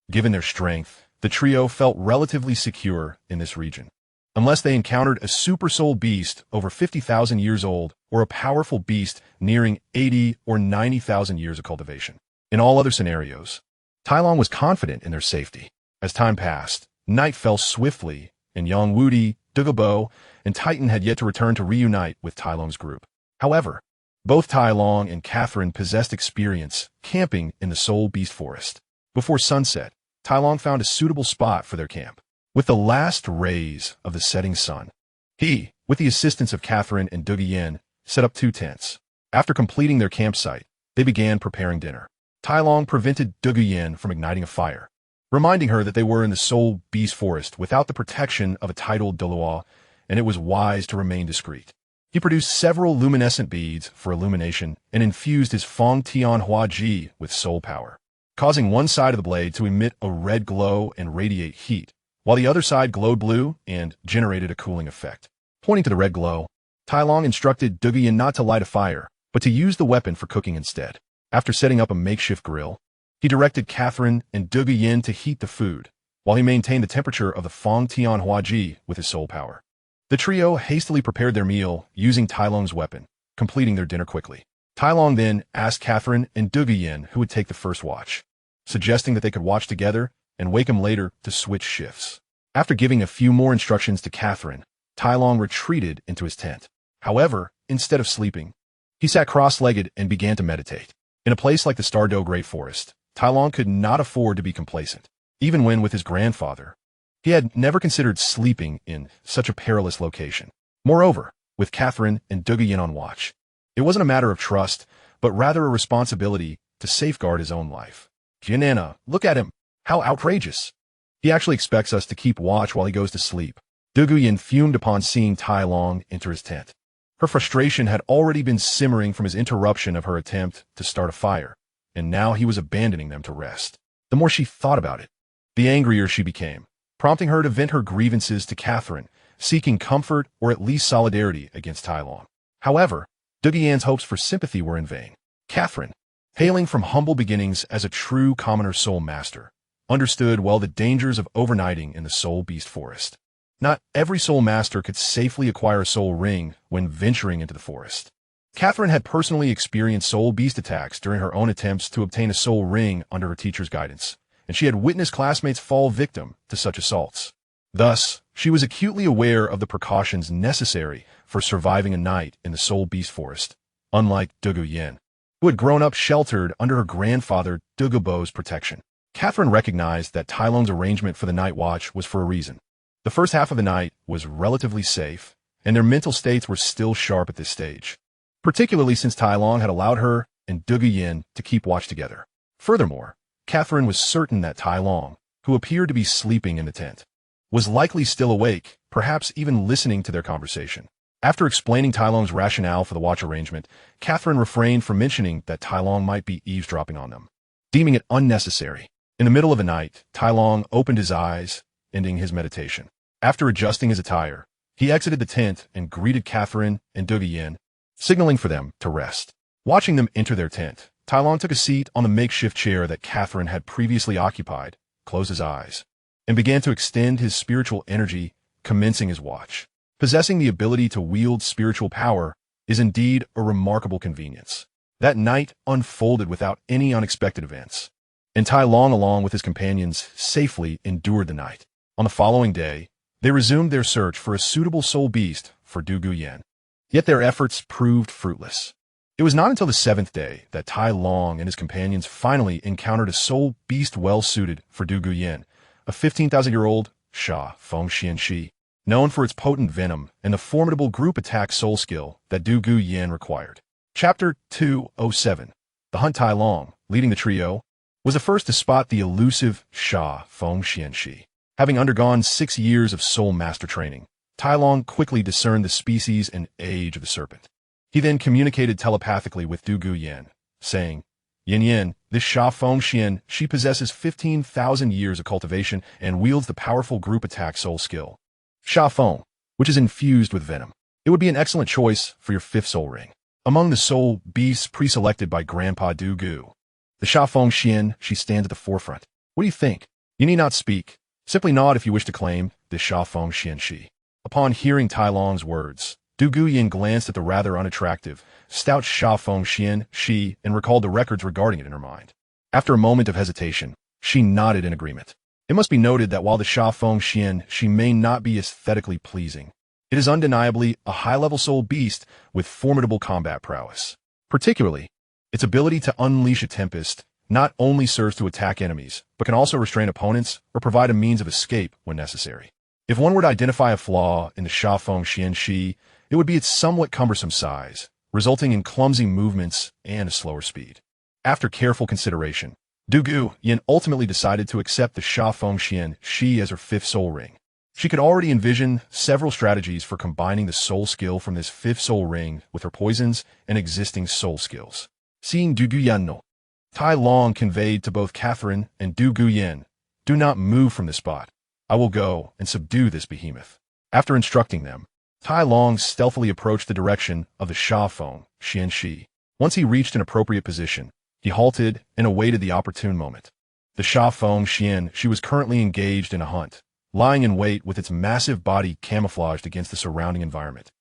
Given their strength, the trio felt relatively secure in this region, unless they encountered a super soul beast over 50,000 years old or a powerful beast nearing 80 or 90,000 years of cultivation. In all other scenarios, Tai Long was confident in their safety. As time passed, night fell swiftly, and Yang Wudi, Dugu Bo, and Titan had yet to return to reunite with Tai Long's group. However, both Tai Long and Catherine possessed experience camping in the Soul Beast Forest. Before sunset, Tai Long found a suitable spot for their camp. With the last rays of the setting sun, he, with the assistance of Catherine and Dugu Yin, set up 2 tents. After completing their campsite, they began preparing dinner. Tai Long prevented Dugu Yin from igniting a fire, reminding her that they were in the Soul Beast Forest without the protection of a titled Douluo, and it was wise to remain discreet. He produced several luminescent beads for illumination and infused his Feng Tian Hua Ji with soul power, causing one side of the blade to emit a red glow and radiate heat, while the other side glowed blue and generated a cooling effect. Pointing to the red glow, Tai Long instructed Dugu Yin not to light a fire, but to use the weapon for cooking instead. After setting up a makeshift grill, he directed Catherine and Dugu Yin to heat the food, while he maintained the temperature of the Feng Tian Hua Ji with his soul power. The trio hastily prepared their meal using Tai Long's weapon, completing their dinner quickly. Tai Long then asked Catherine and Dugu Yin who would take the first watch, suggesting that they could watch together and wake him later to switch shifts. After giving a few more instructions to Catherine, Tai Long retreated into his tent. However, instead of sleeping, he sat cross-legged and began to meditate. In a place like the Stardow Great Forest, Tai Long could not afford to be complacent. Even when with his grandfather, he had never considered sleeping in such a perilous location. Moreover, with Catherine and Dugu Yin on watch, it wasn't a matter of trust, but rather a responsibility to safeguard his own life. Jianana, look at him. How outrageous. He actually expects us to keep watch while he goes to sleep. Dugu Yin fumed upon seeing Tai Long enter his tent. Her frustration had already been simmering from his interruption of her attempt to start a fire, and now he was abandoning them to rest. The more she thought about it, the angrier she became, prompting her to vent her grievances to Catherine, seeking comfort or at least solidarity against Tai Long. However, Dugu Yin's hopes for sympathy were in vain. Catherine, hailing from humble beginnings as a true commoner soul master, understood well the dangers of overnighting in the Soul Beast Forest. Not every soul master could safely acquire a soul ring when venturing into the forest. Catherine had personally experienced soul beast attacks during her own attempts to obtain a soul ring under her teacher's guidance, and she had witnessed classmates fall victim to such assaults. Thus, she was acutely aware of the precautions necessary for surviving a night in the Soul Beast Forest, unlike Dugu Yin, who had grown up sheltered under her grandfather Dugu Bo's protection. Catherine recognized that Tai Long's arrangement for the night watch was for a reason. The first half of the night was relatively safe, and their mental states were still sharp at this stage, particularly since Tai Long had allowed her and Dugu Yin to keep watch together. Furthermore, Catherine was certain that Tai Long, who appeared to be sleeping in the tent, was likely still awake, perhaps even listening to their conversation. After explaining Tai Long's rationale for the watch arrangement, Catherine refrained from mentioning that Tai Long might be eavesdropping on them, deeming it unnecessary. In the middle of the night, Tai Long opened his eyes, ending his meditation. After adjusting his attire, he exited the tent and greeted Catherine and Dugu Yin, signaling for them to rest. Watching them enter their tent, Tai Long took a seat on the makeshift chair that Catherine had previously occupied, closed his eyes, and began to extend his spiritual energy, commencing his watch. Possessing the ability to wield spiritual power is indeed a remarkable convenience. That night unfolded without any unexpected events, and Tai Long, along with his companions, safely endured the night. On the following day, they resumed their search for a suitable soul beast for Dugu Yin. Yet their efforts proved fruitless. It was not until the 7th day that Tai Long and his companions finally encountered a soul beast well-suited for Dugu Yin, a 15,000-year-old Sha Feng Xian Shi, known for its potent venom and the formidable group attack soul skill that Dugu Yin required. Chapter 207. The Hunt. Tai Long, leading the trio, was the first to spot the elusive Sha Feng Xian Shi. Having undergone 6 years of soul master training, Tai Long quickly discerned the species and age of the serpent. He then communicated telepathically with Dugu Yin, saying, "Yin Yin, this Sha Feng Xian, she possesses 15,000 years of cultivation and wields the powerful group attack soul skill, Sha Feng, which is infused with venom. It would be an excellent choice for your 5th soul ring. Among the soul beasts pre-selected by Grandpa Dugu, the Sha Feng Xian, she stands at the forefront. What do you think? You need not speak. Simply nod if you wish to claim this Sha Feng Xian Shi." Upon hearing Tai Long's words, Dugu Yin glanced at the rather unattractive, stout Sha Feng Xian Shi and recalled the records regarding it in her mind. After a moment of hesitation, she nodded in agreement. It must be noted that while the Sha Feng Xian Shi may not be aesthetically pleasing, it is undeniably a high-level soul beast with formidable combat prowess. Particularly, its ability to unleash a tempest not only serves to attack enemies, but can also restrain opponents or provide a means of escape when necessary. If one were to identify a flaw in the Sha Feng Xian Shi, it would be its somewhat cumbersome size, resulting in clumsy movements and a slower speed. After careful consideration, Du Yin ultimately decided to accept the Sha Feng Xian Shi as her fifth soul ring. She could already envision several strategies for combining the soul skill from this fifth soul ring with her poisons and existing soul skills. Seeing Du Guyan no, Tai Long conveyed to both Catherine and Du Yin, "Do not move from this spot. I will go and subdue this behemoth." After instructing them, Tai Long stealthily approached the direction of the Sha Feng Xian Shi. Once he reached an appropriate position, he halted and awaited the opportune moment. The Sha Feng Xian Shi was currently engaged in a hunt, lying in wait with its massive body camouflaged against the surrounding environment,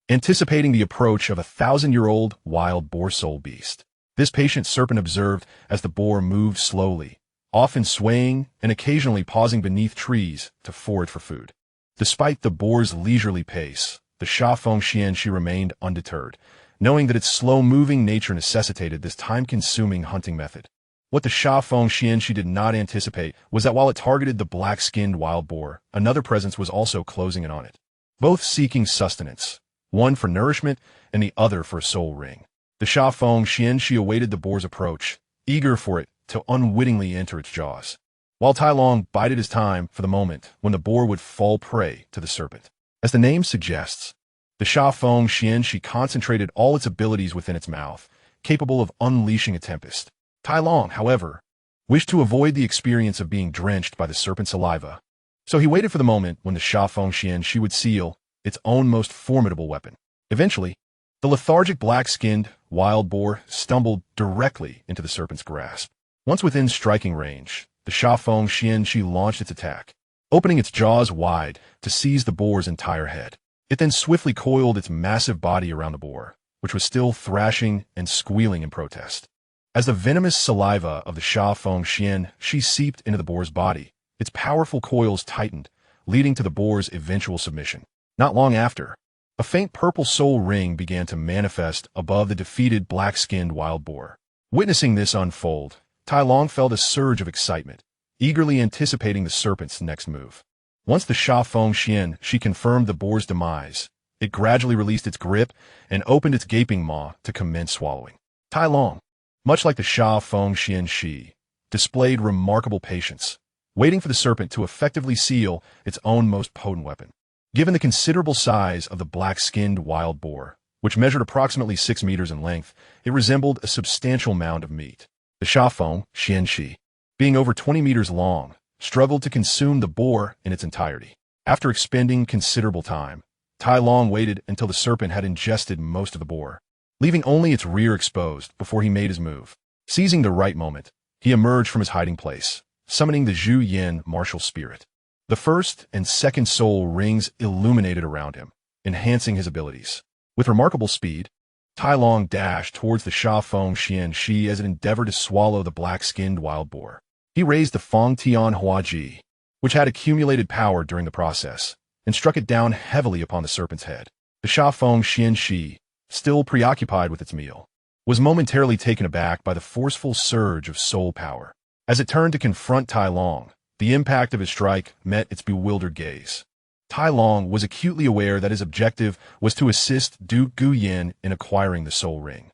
anticipating the approach of a 1,000-year-old wild boar soul beast. This patient serpent observed as the boar moved slowly, often swaying and occasionally pausing beneath trees to forage for food. Despite the boar's leisurely pace, the Sha Feng Xian Shi remained undeterred, knowing that its slow-moving nature necessitated this time-consuming hunting method. What the Sha Feng Xian Shi did not anticipate was that while it targeted the black-skinned wild boar, another presence was also closing in on it, both seeking sustenance, one for nourishment and the other for a soul ring. The Sha Feng Xian Shi awaited the boar's approach, eager for it to unwittingly enter its jaws, while Tai Long bided his time for the moment when the boar would fall prey to the serpent. As the name suggests, the Sha Feng Xian Shi concentrated all its abilities within its mouth, capable of unleashing a tempest. Tai Long, however, wished to avoid the experience of being drenched by the serpent's saliva, so he waited for the moment when the Sha Feng Xian Shi would seal its own most formidable weapon. Eventually, the lethargic black-skinned wild boar stumbled directly into the serpent's grasp. Once within striking range, the Sha Feng Xian Shi launched its attack, opening its jaws wide to seize the boar's entire head. It then swiftly coiled its massive body around the boar, which was still thrashing and squealing in protest. As the venomous saliva of the Sha Feng Xian Shi seeped into the boar's body, its powerful coils tightened, leading to the boar's eventual submission. Not long after, a faint purple soul ring began to manifest above the defeated black-skinned wild boar. Witnessing this unfold, Tai Long felt a surge of excitement, eagerly anticipating the serpent's next move. Once the Sha Feng Xian Shi confirmed the boar's demise, it gradually released its grip and opened its gaping maw to commence swallowing. Tai Long, much like the Sha Feng Xian Shi, displayed remarkable patience, waiting for the serpent to effectively seal its own most potent weapon. Given the considerable size of the black-skinned wild boar, which measured approximately 6 meters in length, it resembled a substantial mound of meat. The Sha Feng Xian Shi, being over 20 meters long, struggled to consume the boar in its entirety. After expending considerable time, Tai Long waited until the serpent had ingested most of the boar, leaving only its rear exposed before he made his move. Seizing the right moment, he emerged from his hiding place, summoning the Zhu Yin martial spirit. The first and second soul rings illuminated around him, enhancing his abilities. With remarkable speed, Tai Long dashed towards the Sha Feng Xian Shi as it endeavored to swallow the black-skinned wild boar. He raised the Feng Tian Hua Ji, which had accumulated power during the process, and struck it down heavily upon the serpent's head. The Sha Feng Xian Shi, still preoccupied with its meal, was momentarily taken aback by the forceful surge of soul power. As it turned to confront Tai Long, the impact of his strike met its bewildered gaze. Tai Long was acutely aware that his objective was to assist Du Yin in acquiring the soul ring.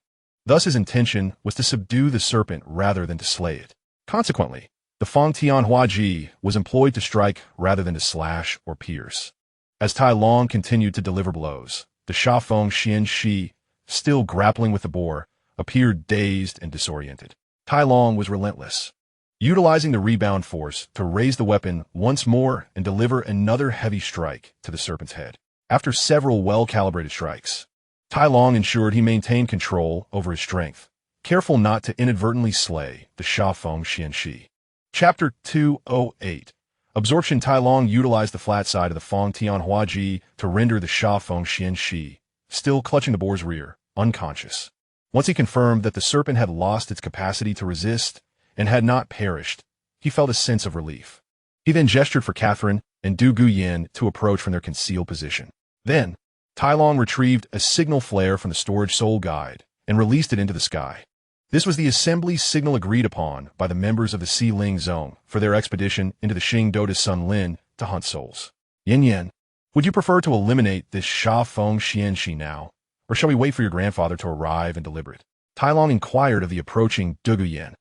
Thus his intention was to subdue the serpent rather than to slay it. Consequently, the Feng Tian Hua Ji was employed to strike rather than to slash or pierce. As Tai Long continued to deliver blows, the Sha Feng Xian Shi, still grappling with the boar, appeared dazed and disoriented. Tai Long was relentless, utilizing the rebound force to raise the weapon once more and deliver another heavy strike to the serpent's head. After several well-calibrated strikes, Tai Long ensured he maintained control over his strength, careful not to inadvertently slay the Sha Feng Xian Shi. Chapter 208. Absorption. Tai Long utilized the flat side of the Feng Tian Hua Ji to render the Sha Feng Xian Shi, still clutching the boar's rear, unconscious. Once he confirmed that the serpent had lost its capacity to resist and had not perished, he felt a sense of relief. He then gestured for Catherine and Du Yin to approach from their concealed position. Then, Tai Long retrieved a signal flare from the storage soul guide and released it into the sky. This was the assembly signal agreed upon by the members of the Xiling Zone for their expedition into the Qingdou Sun Lin to hunt souls. Yin Yin, would you prefer to eliminate this Sha Feng Xian Shi now, or shall we wait for your grandfather to arrive and deliver it? Tai Long inquired of the approaching Dugu Yin.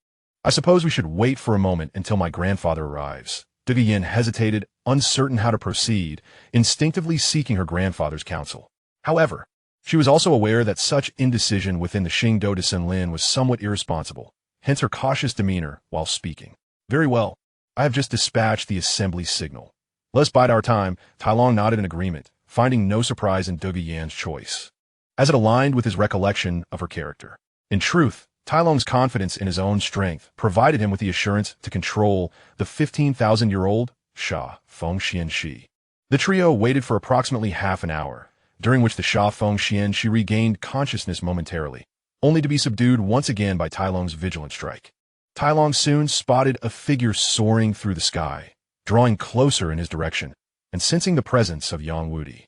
I suppose we should wait for a moment until my grandfather arrives. Dugu Yin hesitated, uncertain how to proceed, instinctively seeking her grandfather's counsel. However, she was also aware that such indecision within the Xingdou de Senlin was somewhat irresponsible, hence her cautious demeanor while speaking. Very well. I have just dispatched the assembly signal. Let's bide our time. Tai Long nodded in agreement, finding no surprise in Dugu Yan's choice, as it aligned with his recollection of her character. In truth, Tai Long's confidence in his own strength provided him with the assurance to control the 15,000-year-old Sha Feng Xianxi. The trio waited for approximately half an hour, during which the Sha Feng Xianxi regained consciousness momentarily, only to be subdued once again by Tai Long's vigilant strike. Tai Long soon spotted a figure soaring through the sky, drawing closer in his direction, and sensing the presence of Yang Wudi.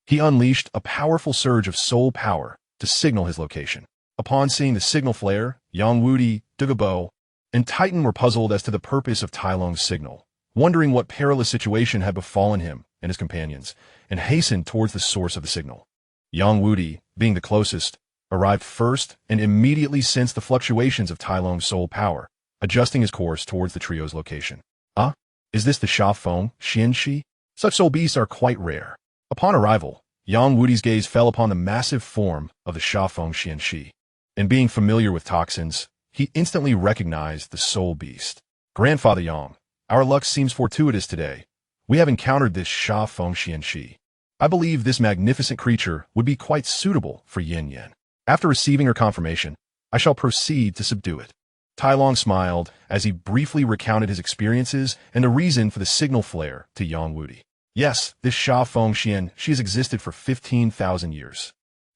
He unleashed a powerful surge of soul power to signal his location. Upon seeing the signal flare, Yang Wudi, Dugubo, and Titan were puzzled as to the purpose of Tai Long's signal, wondering what perilous situation had befallen him and his companions, and hastened towards the source of the signal. Yang Wudi, being the closest, arrived first and immediately sensed the fluctuations of Tai Long's soul power, adjusting his course towards the trio's location. Is this the Sha Feng Xianxi? Such soul beasts are quite rare. Upon arrival, Yang Wudi's gaze fell upon the massive form of the Sha Feng Xianxi, and being familiar with toxins, he instantly recognized the soul beast. Grandfather Yang, our luck seems fortuitous today. We have encountered this Sha Feng Xianxi. I believe this magnificent creature would be quite suitable for Yin Yin. After receiving her confirmation, I shall proceed to subdue it. Tai Long smiled as he briefly recounted his experiences and the reason for the signal flare to Yang Wudi. Yes, this Sha Feng Xian, she has existed for 15,000 years.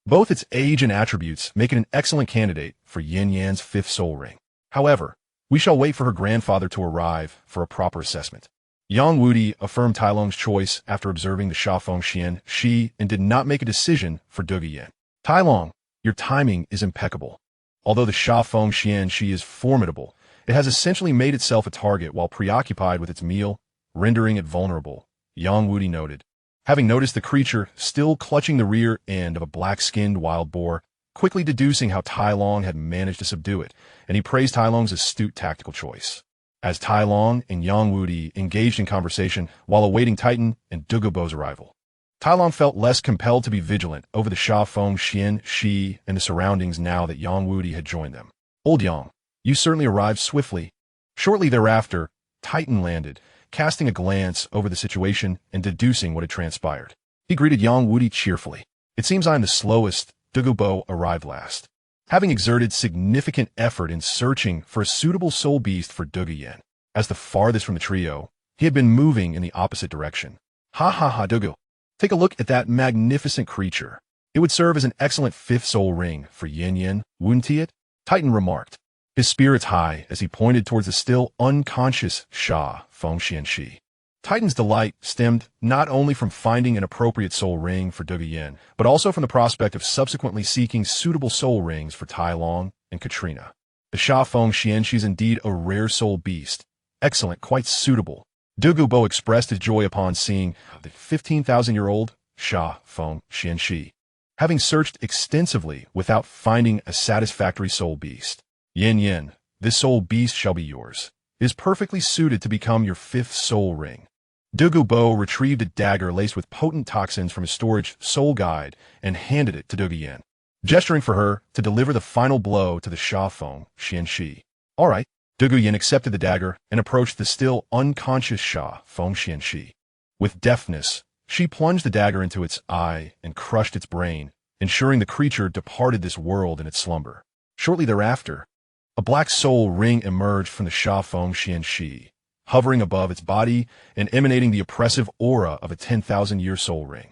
Both its age and attributes make it an excellent candidate for Yin Yan's fifth soul ring. However, we shall wait for her grandfather to arrive for a proper assessment. Yang Wudi affirmed Tai Long's choice after observing the Sha Feng Xian, and did not make a decision for Dugu Yin. Tai Long, your timing is impeccable. Although the Sha Feng Xianxi is formidable, it has essentially made itself a target while preoccupied with its meal, rendering it vulnerable, Yang Wudi noted. Having noticed the creature still clutching the rear end of a black-skinned wild boar, quickly deducing how Tai Long had managed to subdue it, and he praised Tai Long's astute tactical choice. As Tai Long and Yang Wudi engaged in conversation while awaiting Titan and Dugubo's arrival, Tai Long felt less compelled to be vigilant over the Sha Feng Xianxi and the surroundings now that Yang Wudi had joined them. Old Yang, you certainly arrived swiftly. Shortly thereafter, Titan landed, casting a glance over the situation and deducing what had transpired. He greeted Yang Wudi cheerfully. It seems I am the slowest. Dugubo arrived last, having exerted significant effort in searching for a suitable soul beast for Dugu Yin. As the farthest from the trio, he had been moving in the opposite direction. Ha, Dugu. Take a look at that magnificent creature. It would serve as an excellent fifth soul ring for Yin Yin, wouldn't it? Titan remarked, his spirits high as he pointed towards the still unconscious Sha Feng Xianxi. Titan's delight stemmed not only from finding an appropriate soul ring for Dugu Yin, but also from the prospect of subsequently seeking suitable soul rings for Tai Long and Katrina. The Sha Feng Xianxi is indeed a rare soul beast. Excellent, quite suitable. Dugubo expressed his joy upon seeing the 15,000-year-old Sha Feng Xianxi, having searched extensively without finding a satisfactory soul beast. Yin Yin, this soul beast shall be yours. It is perfectly suited to become your fifth soul ring. Dugubo retrieved a dagger laced with potent toxins from his storage soul guide and handed it to Dugu Yin, gesturing for her to deliver the final blow to the Sha Feng Xianxi. All right. Dugu Yin accepted the dagger and approached the still unconscious Sha Feng Xianxi. With deftness, she plunged the dagger into its eye and crushed its brain, ensuring the creature departed this world in its slumber. Shortly thereafter, a black soul ring emerged from the Sha Feng Xianxi, hovering above its body and emanating the oppressive aura of a 10,000-year soul ring.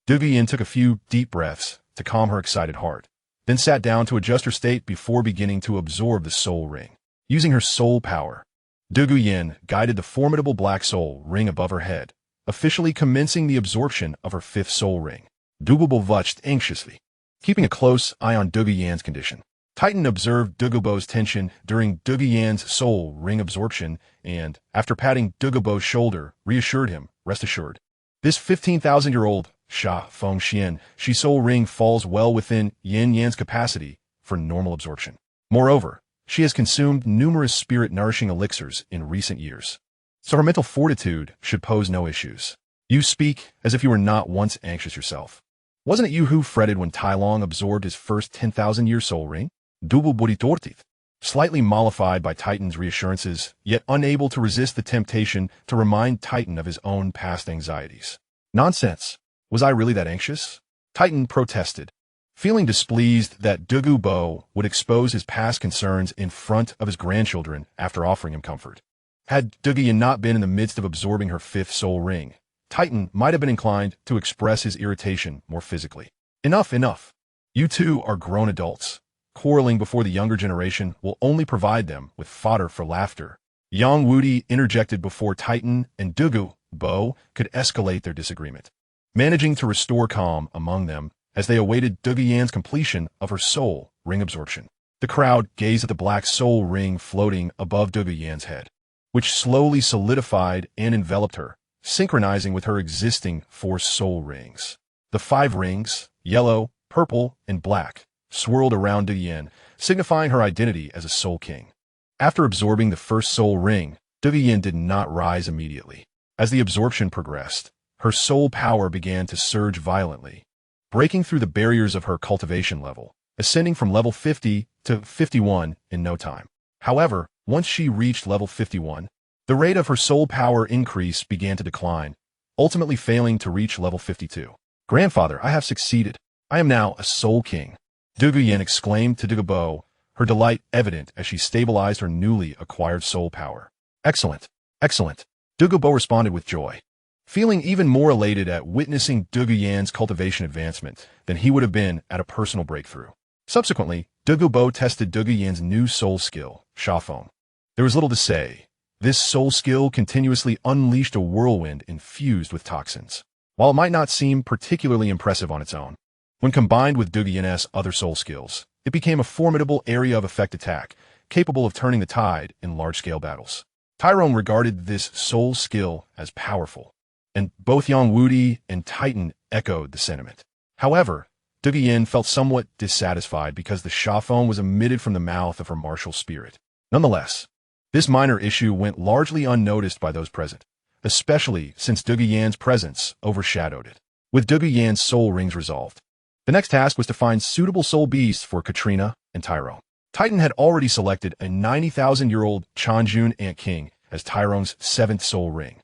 Dugu Yin took a few deep breaths to calm her excited heart, then sat down to adjust her state before beginning to absorb the soul ring. Using her soul power, Dugu Yin guided the formidable black soul ring above her head, officially commencing the absorption of her fifth soul ring. Dugubo watched anxiously, keeping a close eye on Dugu Yan's condition. Titan observed Dugubo's tension during Dugu Yan's soul ring absorption and, after patting Dugubo's shoulder, reassured him, rest assured. This 15,000-year-old Sha Feng Xian, Shi Soul Ring falls well within Yin Yan's capacity for normal absorption. Moreover, she has consumed numerous spirit-nourishing elixirs in recent years, so her mental fortitude should pose no issues. You speak as if you were not once anxious yourself. Wasn't it you who fretted when Tai Long absorbed his first 10,000-year soul ring? Double body tortith. Slightly mollified by Titan's reassurances, yet unable to resist the temptation to remind Titan of his own past anxieties. Nonsense. Was I really that anxious? Titan protested, feeling displeased that Douluo would expose his past concerns in front of his grandchildren after offering him comfort. Had Douluo not been in the midst of absorbing her fifth soul ring, Titan might have been inclined to express his irritation more physically. Enough, enough. You two are grown adults. Quarreling before the younger generation will only provide them with fodder for laughter. Yang Wudi interjected before Titan and Douluo could escalate their disagreement, managing to restore calm among them as they awaited Douluo's completion of her soul ring absorption. The crowd gazed at the black soul ring floating above Douluo's head, which slowly solidified and enveloped her, synchronizing with her existing 4 soul rings. The 5 rings, yellow, purple, and black, swirled around Douluo, signifying her identity as a soul king. After absorbing the first soul ring, Douluo did not rise immediately. As the absorption progressed, her soul power began to surge violently, breaking through the barriers of her cultivation level, ascending from level 50 to 51 in no time. However, once she reached level 51, the rate of her soul power increase began to decline, ultimately failing to reach level 52. Grandfather, I have succeeded. I am now a soul king. Douluo exclaimed to Douluo, her delight evident as she stabilized her newly acquired soul power. Excellent, excellent. Douluo responded with joy, feeling even more elated at witnessing Douluo's cultivation advancement than he would have been at a personal breakthrough. Subsequently, Douluo tested Douluo's new soul skill, Shafeng. There was little to say. This soul skill continuously unleashed a whirlwind infused with toxins. While it might not seem particularly impressive on its own, when combined with Douluo's other soul skills, it became a formidable area of effect attack, capable of turning the tide in large-scale battles. Tyrone regarded this soul skill as powerful, and both Yang Wudi and Titan echoed the sentiment. However, Douluo felt somewhat dissatisfied because the Shafeng was emitted from the mouth of her martial spirit. Nonetheless, this minor issue went largely unnoticed by those present, especially since Douluo's presence overshadowed it. With Douluo's soul rings resolved, the next task was to find suitable soul beasts for Katrina and Tyrone. Titan had already selected a 90,000-year-old Chanjun Ant King as Tyrone's 7th soul ring,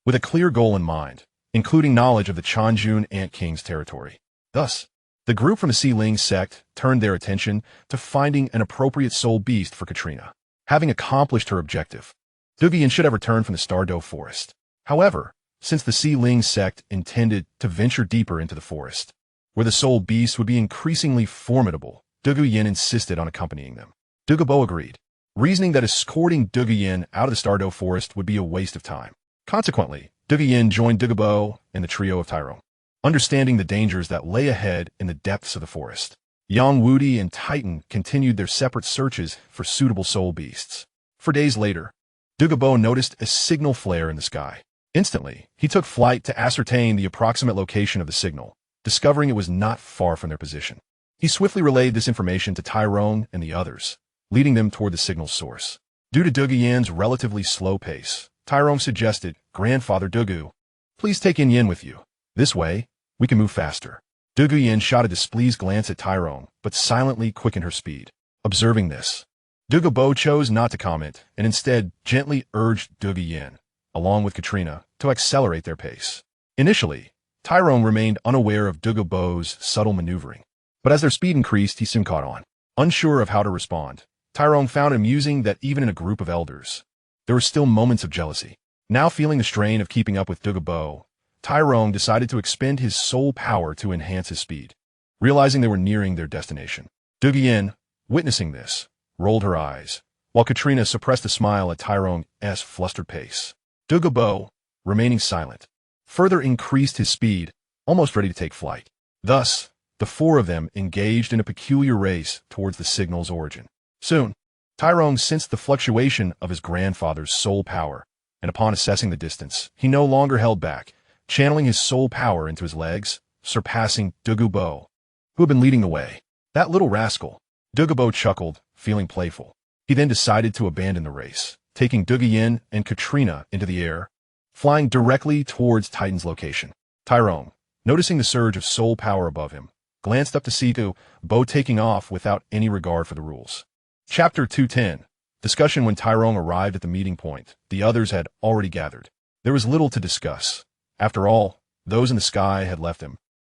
with a clear goal in mind, including knowledge of the Chanjun Ant King's territory. Thus, the group from the Xiling sect turned their attention to finding an appropriate soul beast for Katrina. Having accomplished her objective, Douluo should have returned from the Stardow Forest. However, since the Xiling sect intended to venture deeper into the forest, where the soul beast would be increasingly formidable, Douluo insisted on accompanying them. Douluo agreed, reasoning that escorting Douluo out of the Stardow Forest would be a waste of time. Consequently, Douluo joined Douluo and the trio of Tyrone, understanding the dangers that lay ahead in the depths of the forest. Yang Wudi and Titan continued their separate searches for suitable soul beasts. For days later, Douluo noticed a signal flare in the sky. Instantly, he took flight to ascertain the approximate location of the signal, discovering it was not far from their position. He swiftly relayed this information to Tyrone and the others, leading them toward the signal's source. Due to Douluo's relatively slow pace, Tyrone suggested, "Grandfather Douluo, please take Yin with you. This way, we can move faster." Douluo shot a displeased glance at Tyrone, but silently quickened her speed. Observing this, Douluo chose not to comment and instead gently urged Douluo, along with Katrina, to accelerate their pace. Initially, Tyrone remained unaware of Douluo's subtle maneuvering, but as their speed increased, he soon caught on. Unsure of how to respond, Tyrone found it amusing that even in a group of elders, there were still moments of jealousy. Now feeling the strain of keeping up with Douluo, Tyrone decided to expend his soul power to enhance his speed, realizing they were nearing their destination. Douluo, witnessing this, rolled her eyes, while Katrina suppressed a smile at Tyrone's flustered pace. Douluo, remaining silent, further increased his speed, almost ready to take flight. Thus, the 4 of them engaged in a peculiar race towards the signal's origin. Soon, Tyrone sensed the fluctuation of his grandfather's soul power, and upon assessing the distance, he no longer held back, channeling his soul power into his legs, surpassing Douluo, who had been leading the way. That little rascal. Douluo chuckled, feeling playful. He then decided to abandon the race, taking Douluo and Katrina into the air, flying directly towards Titan's location. Tyrone, noticing the surge of soul power above him, glanced up to see Douluo taking off without any regard for the rules. Chapter 210. Discussion. When Tyrone arrived at the meeting point, the others had already gathered. There was little to discuss. After all, those in the sky had left him,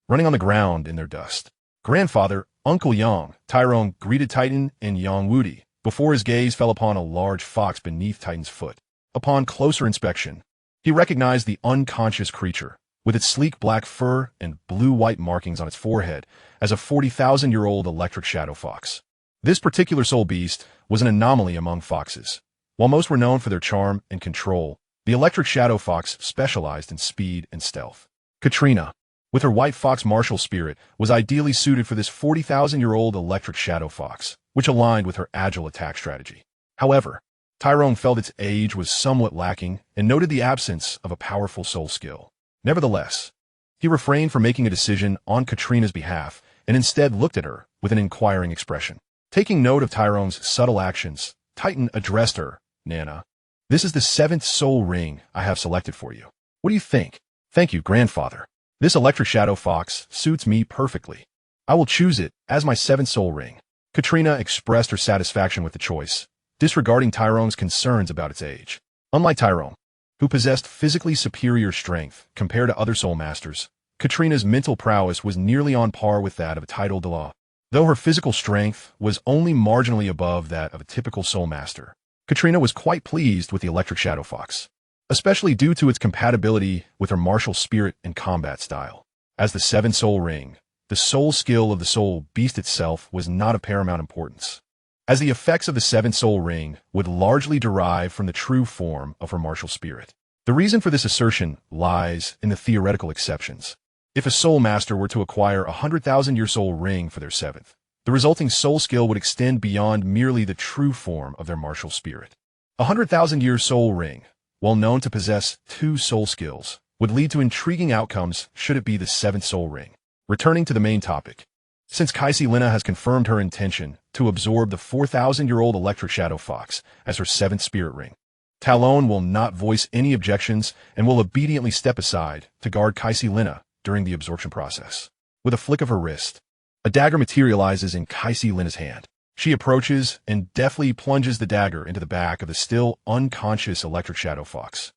running on the ground in their dust. Grandfather, Uncle Yang, Tyrone greeted Titan and Yang Wudi before his gaze fell upon a large fox beneath Titan's foot. Upon closer inspection, he recognized the unconscious creature, with its sleek black fur and blue-white markings on its forehead, as a 40,000-year-old electric shadow fox. This particular soul beast was an anomaly among foxes. While most were known for their charm and control, the electric shadow fox specialized in speed and stealth. Katrina, with her white fox martial spirit, was ideally suited for this 40,000-year-old electric shadow fox, which aligned with her agile attack strategy. However, Tyrone felt its age was somewhat lacking and noted the absence of a powerful soul skill. Nevertheless, he refrained from making a decision on Katrina's behalf and instead looked at her with an inquiring expression. Taking note of Tyrone's subtle actions, Titan addressed her. Nana, this is the 7th soul ring I have selected for you. What do you think? Thank you, grandfather. This electric shadow fox suits me perfectly. I will choose it as my 7th soul ring. Katrina expressed her satisfaction with the choice, disregarding Tyrone's concerns about its age. Unlike Tyrone, who possessed physically superior strength compared to other soul masters, Katrina's mental prowess was nearly on par with that of a Dalu. Though her physical strength was only marginally above that of a typical soul master, Katrina was quite pleased with the electric shadow fox, especially due to its compatibility with her martial spirit and combat style. As the 7th soul ring, the soul skill of the soul beast itself was not of paramount importance, as the effects of the 7th soul ring would largely derive from the true form of her martial spirit. The reason for this assertion lies in the theoretical exceptions. If a soul master were to acquire a 100,000-year soul ring for their 7th, the resulting soul skill would extend beyond merely the true form of their martial spirit. A 100,000-year soul ring, while known to possess 2 soul skills, would lead to intriguing outcomes should it be the 7th soul ring. Returning to the main topic, since Lina has confirmed her intention to absorb the 4,000-year-old electric shadow fox as her 7th spirit ring, Talon will not voice any objections and will obediently step aside to guard Lina during the absorption process. With a flick of her wrist, a dagger materializes in Lina's hand. She approaches and deftly plunges the dagger into the back of the still unconscious electric shadow fox.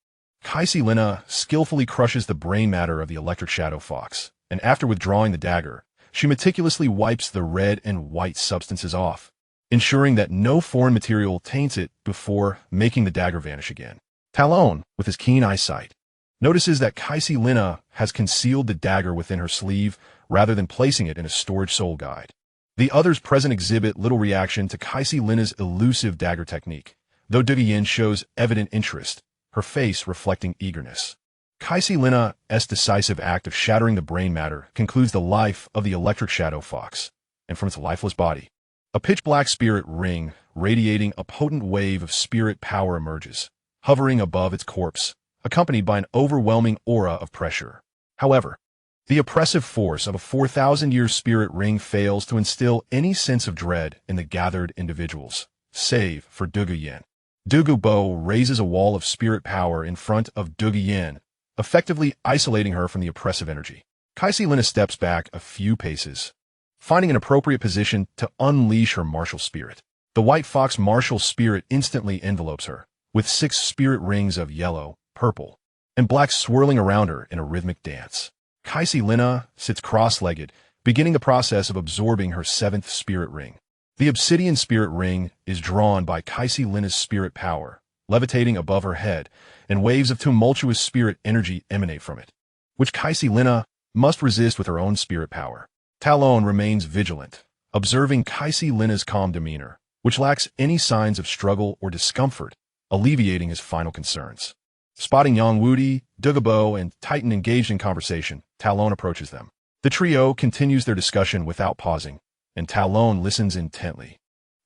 Lina skillfully crushes the brain matter of the electric shadow fox, and after withdrawing the dagger, she meticulously wipes the red and white substances off, ensuring that no foreign material taints it before making the dagger vanish again. Talon, with his keen eyesight, notices that Lina has concealed the dagger within her sleeve rather than placing it in a storage soul guide. The others present exhibit little reaction to Lina's elusive dagger technique, though Douluo shows evident interest, her face reflecting eagerness. Lina's decisive act of shattering the brain matter concludes the life of the electric shadow fox, and from its lifeless body, a pitch-black spirit ring radiating a potent wave of spirit power emerges, hovering above its corpse, accompanied by an overwhelming aura of pressure. However, the oppressive force of a 4,000-year spirit ring fails to instill any sense of dread in the gathered individuals, save for Douluo. Douluo raises a wall of spirit power in front of Douluo, effectively isolating her from the oppressive energy. Lina steps back a few paces, finding an appropriate position to unleash her martial spirit. The white fox martial spirit instantly envelopes her, with 6 spirit rings of yellow, purple, and black swirling around her in a rhythmic dance. Lina sits cross-legged, beginning the process of absorbing her 7th spirit ring. The obsidian spirit ring is drawn by Lina's spirit power, levitating above her head, and waves of tumultuous spirit energy emanate from it, which Lina must resist with her own spirit power. Talon remains vigilant, observing Lina's calm demeanor, which lacks any signs of struggle or discomfort, alleviating his final concerns. Spotting Yang Wudi, Douluo, and Titan engaged in conversation, Talon approaches them. The trio continues their discussion without pausing, and Talon listens intently,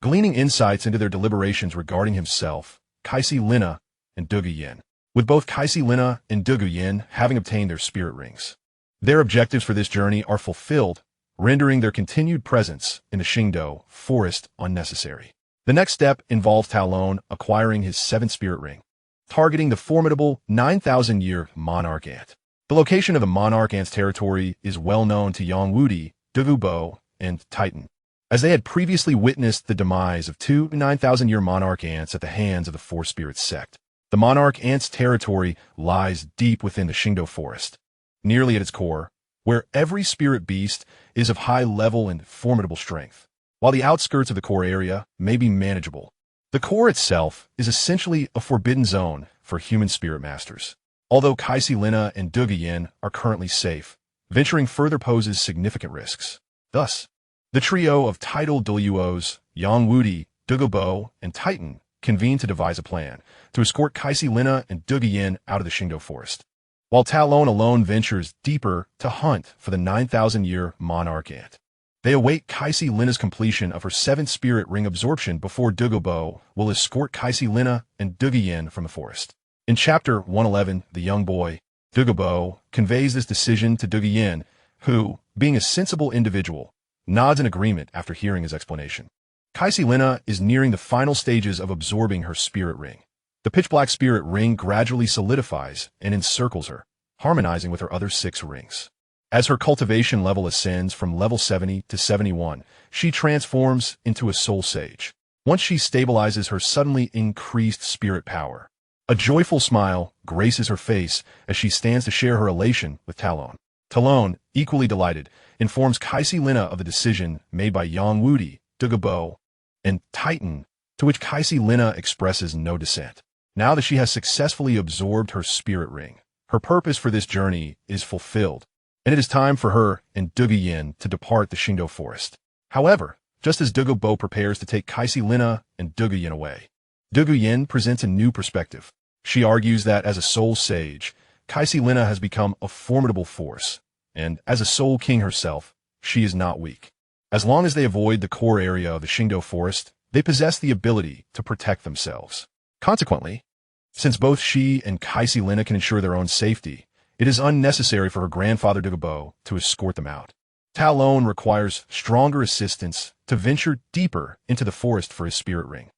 gleaning insights into their deliberations regarding himself, Lina, and Douluo, with both Lina and Douluo having obtained their spirit rings. Their objectives for this journey are fulfilled, rendering their continued presence in the Qingdao forest unnecessary. The next step involves Talon acquiring his 7th spirit ring, targeting the formidable 9,000-year monarch ant. The location of the monarch ant's territory is well known to Yang Wudi, Douluo, and Titan, as they had previously witnessed the demise of 2 9,000-year monarch ants at the hands of the Four Spirits sect. The monarch ant's territory lies deep within the Qingdao forest, nearly at its core, where every spirit beast is of high level and formidable strength. While the outskirts of the core area may be manageable, the core itself is essentially a forbidden zone for human spirit masters. Although Kaisi Lina and Dugu Yin are currently safe, venturing further poses significant risks. Thus, the trio of titled Daluos, Yang Wudi, Douluo, and Titan convene to devise a plan to escort Kaisi Lina and Dugu Yin out of the Qingdao forest, while Talon alone ventures deeper to hunt for the 9,000-year monarch ant. They await Kaisi Lina's completion of her 7th spirit ring absorption before Douluo will escort Kaisi Lina and Dugu Yin from the forest. In Chapter 111, the young boy, Douluo, conveys this decision to Dugu Yin, who, being a sensible individual, nods in agreement after hearing his explanation. Kaisi Lina is nearing the final stages of absorbing her spirit ring. The pitch-black spirit ring gradually solidifies and encircles her, harmonizing with her other 6 rings. As her cultivation level ascends from level 70 to 71, she transforms into a soul sage. Once she stabilizes her suddenly increased spirit power, a joyful smile graces her face as she stands to share her elation with Talon. Talon, equally delighted, informs Kaisi Lina of the decision made by Yang Wudi, Douluo, and Titan, to which Kaisi Lina expresses no dissent. Now that she has successfully absorbed her spirit ring, her purpose for this journey is fulfilled, and it is time for her and Dugu Yin to depart the Qingdao forest. However, just as Douluo prepares to take Kaisi Lina and Dugu Yin away, Dugu Yin presents a new perspective. She argues that as a soul sage, Kaisi Lina has become a formidable force, and as a soul king herself, she is not weak. As long as they avoid the core area of the Qingdao forest, they possess the ability to protect themselves. Consequently, since both she and Kaisi Lina can ensure their own safety, it is unnecessary for her grandfather Douluo to escort them out. Talon requires stronger assistance to venture deeper into the forest for his spirit ring.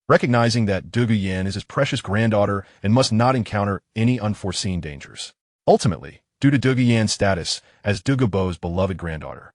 Recognizing that Dugu Yin is his precious granddaughter and must not encounter any unforeseen dangers. Ultimately, due to Dugu Yin's status as Douluo's beloved granddaughter,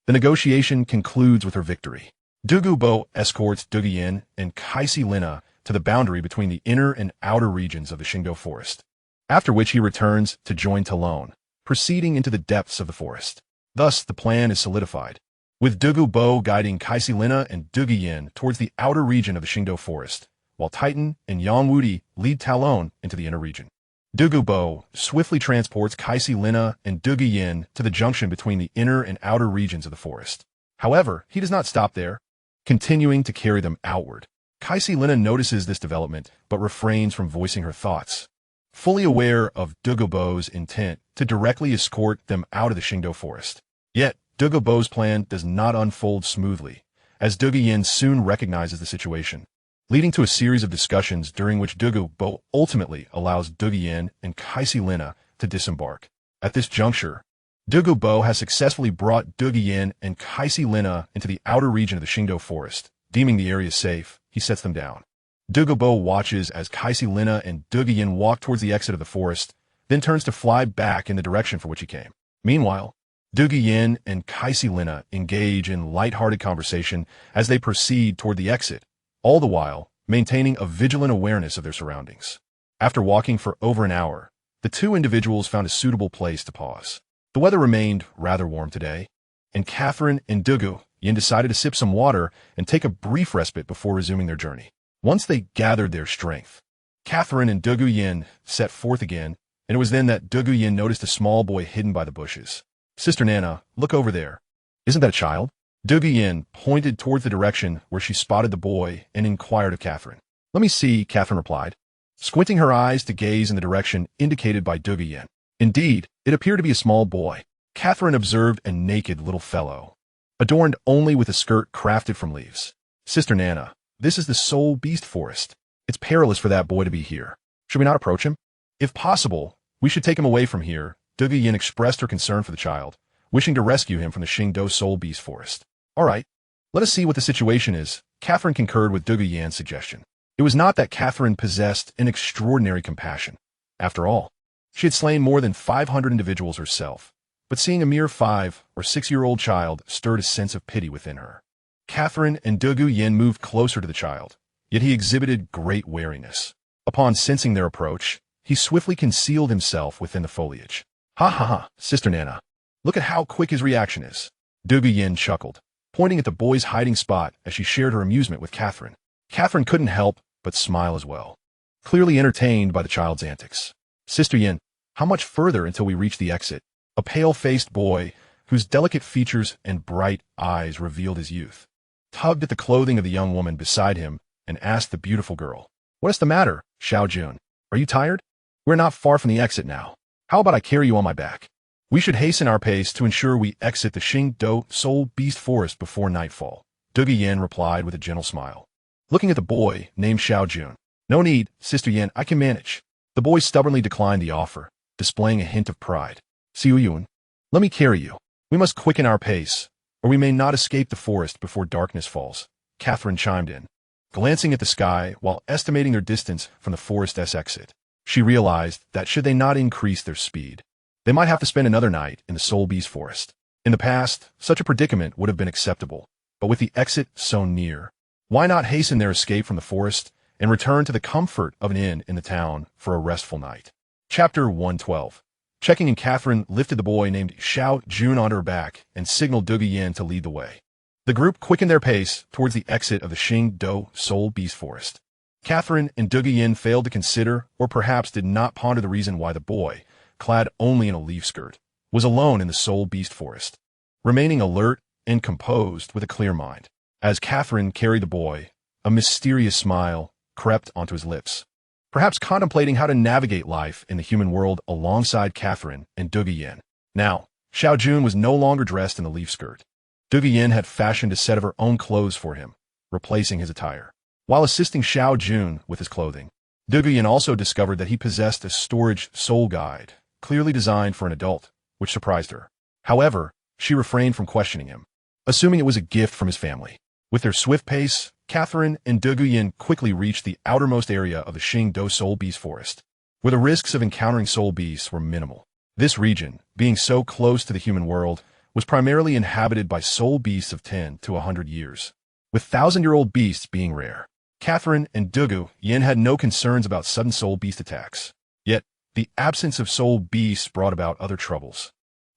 the negotiation concludes with her victory. Douluo escorts Dugu Yin and Kaisi Lina to the boundary between the inner and outer regions of the Qingdao forest, after which he returns to join Talon, proceeding into the depths of the forest. Thus, the plan is solidified, with Douluo guiding Kaisi Lina and Dugu Yin towards the outer region of the Qingdao forest, while Titan and Yang Wudi lead Talon into the inner region. Douluo swiftly transports Kaisi Lina and Dugu Yin to the junction between the inner and outer regions of the forest. However, he does not stop there, continuing to carry them outward. Kaisi Lina notices this development, but refrains from voicing her thoughts, fully aware of Douluo's intent to directly escort them out of the Qingdao forest. Yet, Douluo's plan does not unfold smoothly, as Dugu Yin soon recognizes the situation, leading to a series of discussions during which Douluo ultimately allows Dugu Yin and Kaisi Lina to disembark. At this juncture, Douluo has successfully brought Dugu Yin and Kaisi Lina into the outer region of the Qingdao forest. Deeming the area safe, he sets them down. Douluo watches as Kaisi Lina and Dugu Yin walk towards the exit of the forest, then turns to fly back in the direction for which he came. Meanwhile, Dugu Yin and Kaisi Lina engage in light-hearted conversation as they proceed toward the exit, all the while maintaining a vigilant awareness of their surroundings. After walking for over an hour, the two individuals found a suitable place to pause. The weather remained rather warm today, and Catherine and Dugu Yin decided to sip some water and take a brief respite before resuming their journey. Once they gathered their strength, Catherine and Dugu Yin set forth again, and it was then that Dugu Yin noticed a small boy hidden by the bushes. "Sister Nana, look over there. Isn't that a child?" Dugu Yin pointed towards the direction where she spotted the boy and inquired of Catherine. "Let me see," Catherine replied, squinting her eyes to gaze in the direction indicated by Dugu Yin. Indeed, it appeared to be a small boy. Catherine observed a naked little fellow, adorned only with a skirt crafted from leaves. "Sister Nana, this is the Soul Beast Forest. It's perilous for that boy to be here. Should we not approach him? If possible, we should take him away from here," Dugu Yin expressed her concern for the child, wishing to rescue him from the Xingdou Soul Beast Forest. All right, let us see what the situation is. Catherine concurred with Dugu Yan's suggestion. It was not that Catherine possessed an extraordinary compassion. After all, she had slain more than 500 individuals herself, but seeing a mere 5 or 6-year-old child stirred a sense of pity within her. Catherine and Dugu Yin moved closer to the child, yet he exhibited great wariness. Upon sensing their approach, he swiftly concealed himself within the foliage. Ha ha ha, Sister Nana. Look at how quick his reaction is. Dugu Yin chuckled, pointing at the boy's hiding spot as she shared her amusement with Catherine. Catherine couldn't help but smile as well, clearly entertained by the child's antics. Sister Yin, how much further until we reach the exit? A pale-faced boy, whose delicate features and bright eyes revealed his youth, tugged at the clothing of the young woman beside him and asked the beautiful girl, "What is the matter, Xiao Jun? Are you tired? We're not far from the exit now. How about I carry you on my back? We should hasten our pace to ensure we exit the Xingdou Soul Beast Forest before nightfall." Dugu Yin replied with a gentle smile, looking at the boy named Xiao Jun. "No need, Sister Yin, I can manage." The boy stubbornly declined the offer, displaying a hint of pride. "Xiu Yun, let me carry you. We must quicken our pace, or we may not escape the forest before darkness falls," Catherine chimed in, glancing at the sky while estimating their distance from the forest's exit. She realized that should they not increase their speed, they might have to spend another night in the Soul Beast Forest. In the past, such a predicament would have been acceptable, but with the exit so near, why not hasten their escape from the forest and return to the comfort of an inn in the town for a restful night? Chapter 112. Checking in, Catherine lifted the boy named Xiao Jun onto her back and signaled Dugu Yin to lead the way. The group quickened their pace towards the exit of the Xingdou Soul Beast Forest. Catherine and Dugu Yin failed to consider, or perhaps did not ponder the reason why the boy, clad only in a leaf skirt, was alone in the Soul Beast Forest, remaining alert and composed with a clear mind. As Catherine carried the boy, a mysterious smile crept onto his lips, perhaps contemplating how to navigate life in the human world alongside Catherine and Dugu Yin. Now, Xiao Jun was no longer dressed in the leaf skirt. Dugu Yin had fashioned a set of her own clothes for him, replacing his attire. While assisting Xiao Jun with his clothing, Dugu Yin also discovered that he possessed a storage soul guide, clearly designed for an adult, which surprised her. However, she refrained from questioning him, assuming it was a gift from his family. With their swift pace, Catherine and Dugu Yin quickly reached the outermost area of the Xingdou Soul Beast Forest, where the risks of encountering soul beasts were minimal. This region, being so close to the human world, was primarily inhabited by soul beasts of 10 to 100 years, with 1,000-year-old beasts being rare. Catherine and Dugu Yin had no concerns about sudden soul beast attacks. Yet, the absence of soul beasts brought about other troubles,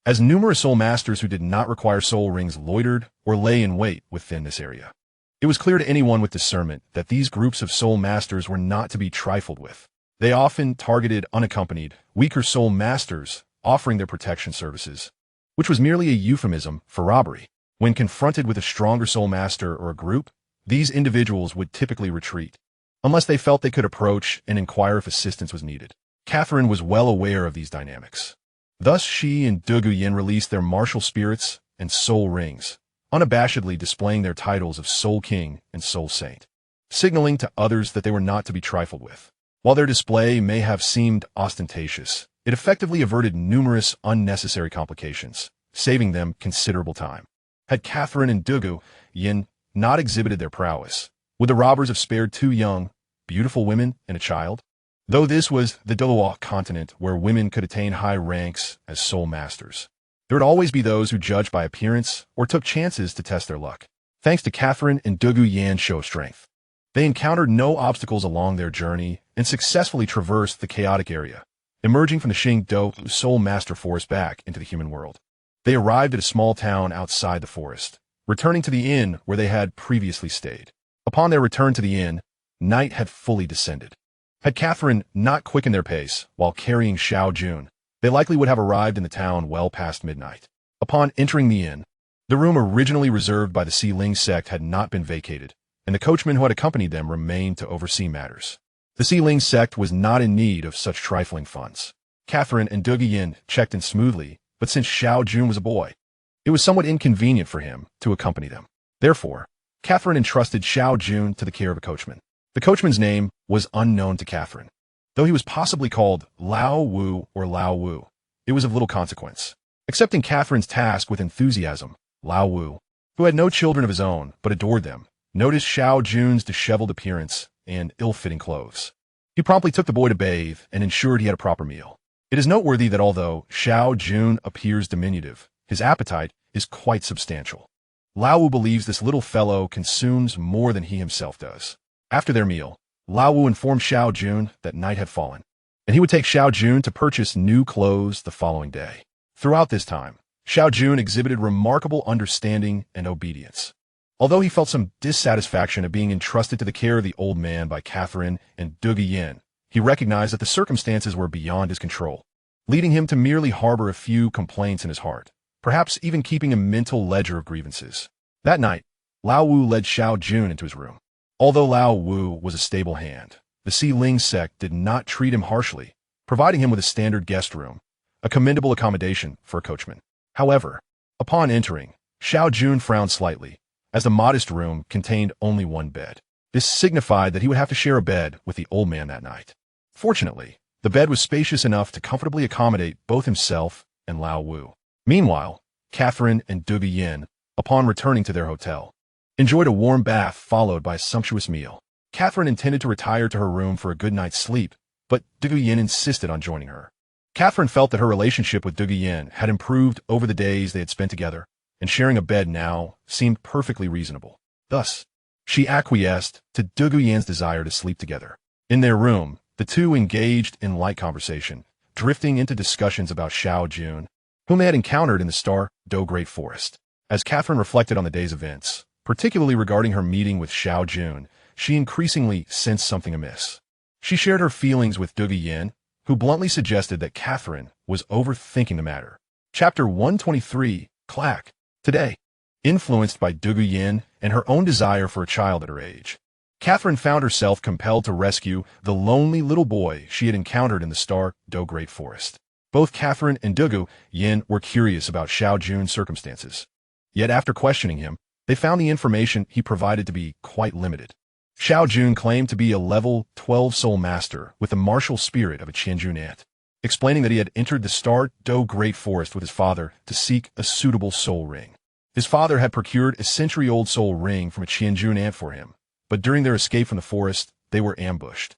as numerous soul masters who did not require soul rings loitered or lay in wait within this area. It was clear to anyone with discernment that these groups of soul masters were not to be trifled with. They often targeted unaccompanied, weaker soul masters, offering their protection services, which was merely a euphemism for robbery. When confronted with a stronger soul master or a group, these individuals would typically retreat, unless they felt they could approach and inquire if assistance was needed. Catherine was well aware of these dynamics. Thus, she and Dugu Yin released their martial spirits and soul rings, unabashedly displaying their titles of Soul King and Soul Saint, signaling to others that they were not to be trifled with. While their display may have seemed ostentatious, it effectively averted numerous unnecessary complications, saving them considerable time. Had Catherine and Dugu Yin not exhibited their prowess, would the robbers have spared 2 young, beautiful women and a child? Though this was the Douluo continent where women could attain high ranks as soul masters, there would always be those who judged by appearance or took chances to test their luck. Thanks to Catherine and Dugu Yin's show of strength, they encountered no obstacles along their journey and successfully traversed the chaotic area, emerging from the Xingdou Soul Master Forest back into the human world. They arrived at a small town outside the forest, returning to the inn where they had previously stayed. Upon their return to the inn, night had fully descended. Had Catherine not quickened their pace while carrying Xiao Jun, they likely would have arrived in the town well past midnight. Upon entering the inn, the room originally reserved by the Xiling sect had not been vacated, and the coachman who had accompanied them remained to oversee matters. The Xiling sect was not in need of such trifling funds. Catherine and Dugu Yin checked in smoothly, but since Xiao Jun was a boy, it was somewhat inconvenient for him to accompany them. Therefore, Catherine entrusted Xiao Jun to the care of a coachman. The coachman's name was unknown to Catherine, though he was possibly called Lao Wu or Lao Wu. it was of little consequence. Accepting Catherine's task with enthusiasm, Lao Wu, who had no children of his own but adored them, noticed Xiao Jun's disheveled appearance and ill-fitting clothes. He promptly took the boy to bathe and ensured he had a proper meal. It is noteworthy that although Xiao Jun appears diminutive, his appetite is quite substantial. Lao Wu believes this little fellow consumes more than he himself does. After their meal, Lao Wu informed Xiao Jun that night had fallen, and he would take Xiao Jun to purchase new clothes the following day. Throughout this time, Xiao Jun exhibited remarkable understanding and obedience. Although he felt some dissatisfaction at being entrusted to the care of the old man by Catherine and Dogu Yin, he recognized that the circumstances were beyond his control, leading him to merely harbor a few complaints in his heart, perhaps even keeping a mental ledger of grievances. That night, Lao Wu led Xiao Jun into his room. Although Lao Wu was a stable hand, the Si Ling sect did not treat him harshly, providing him with a standard guest room, a commendable accommodation for a coachman. However, upon entering, Xiao Jun frowned slightly, as the modest room contained only one bed. This signified that he would have to share a bed with the old man that night. Fortunately, the bed was spacious enough to comfortably accommodate both himself and Lao Wu. Meanwhile, Catherine and Dogu Yin, upon returning to their hotel, enjoyed a warm bath followed by a sumptuous meal. Catherine intended to retire to her room for a good night's sleep, but Dogu Yin insisted on joining her. Catherine felt that her relationship with Dogu Yin had improved over the days they had spent together, and sharing a bed now seemed perfectly reasonable. Thus, she acquiesced to Dogu Yin's desire to sleep together. In their room, the two engaged in light conversation, drifting into discussions about Xiao Jun, whom they had encountered in the Douluo Great Forest. As Catherine reflected on the day's events, particularly regarding her meeting with Xiao Jun, she increasingly sensed something amiss. She shared her feelings with Dogu Yin, who bluntly suggested that Catherine was overthinking the matter. Chapter 123, Clack. Today, influenced by Dogu Yin and her own desire for a child at her age, Catherine found herself compelled to rescue the lonely little boy she had encountered in the Douluo Great Forest. Both Catherine and Dogu Yin were curious about Xiao Jun's circumstances. Yet after questioning him, they found the information he provided to be quite limited. Xiao Jun claimed to be a level 12 soul master with the martial spirit of a Qianjun ant, explaining that he had entered the Douluo Great Forest with his father to seek a suitable soul ring. His father had procured a century-old soul ring from a Qianjun ant for him, but during their escape from the forest, they were ambushed.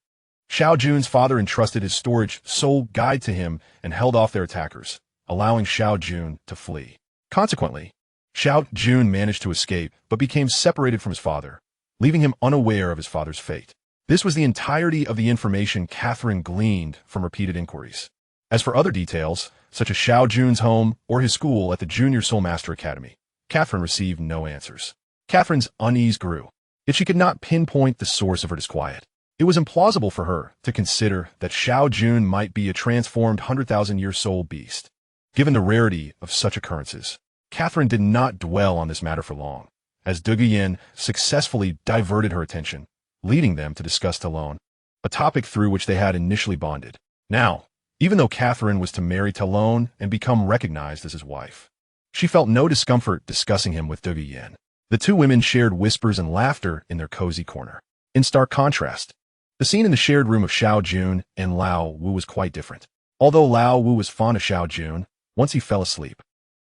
Xiao Jun's father entrusted his storage soul guide to him and held off their attackers, allowing Xiao Jun to flee. Consequently, Xiao Jun managed to escape but became separated from his father, leaving him unaware of his father's fate. This was the entirety of the information Catherine gleaned from repeated inquiries. As for other details, such as Xiao Jun's home or his school at the Junior Soul Master Academy, Catherine received no answers. Catherine's unease grew, yet she could not pinpoint the source of her disquiet. It was implausible for her to consider that Xiao Jun might be a transformed 100,000-year soul beast. Given the rarity of such occurrences, Catherine did not dwell on this matter for long, as Dogu Yin successfully diverted her attention, leading them to discuss Talon, a topic through which they had initially bonded. Now, even though Catherine was to marry Talon and become recognized as his wife, she felt no discomfort discussing him with Dogu Yin. The two women shared whispers and laughter in their cozy corner. In stark contrast, the scene in the shared room of Xiao Jun and Lao Wu was quite different. Although Lao Wu was fond of Xiao Jun, once he fell asleep,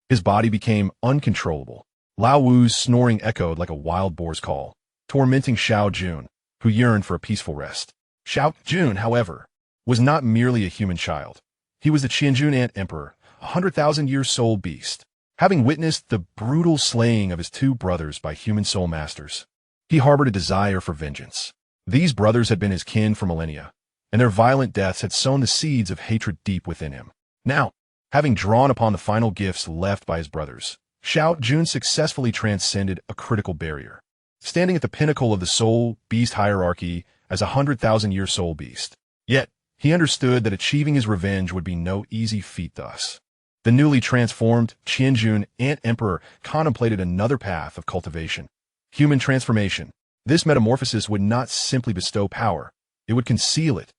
his body became uncontrollable. Lao Wu's snoring echoed like a wild boar's call, tormenting Xiao Jun, who yearned for a peaceful rest. Xiao Jun, however, was not merely a human child. He was the Qianjun Ant Emperor, a 100,000-year soul beast. Having witnessed the brutal slaying of his two brothers by human soul masters, he harbored a desire for vengeance. These brothers had been his kin for millennia, and their violent deaths had sown the seeds of hatred deep within him. Now, having drawn upon the final gifts left by his brothers, Xiao Jun successfully transcended a critical barrier, standing at the pinnacle of the soul beast hierarchy as a 100,000-year soul beast. Yet, he understood that achieving his revenge would be no easy feat thus. The newly transformed Qianjun Ant Emperor contemplated another path of cultivation, human transformation. This metamorphosis would not simply bestow power, it would conceal it,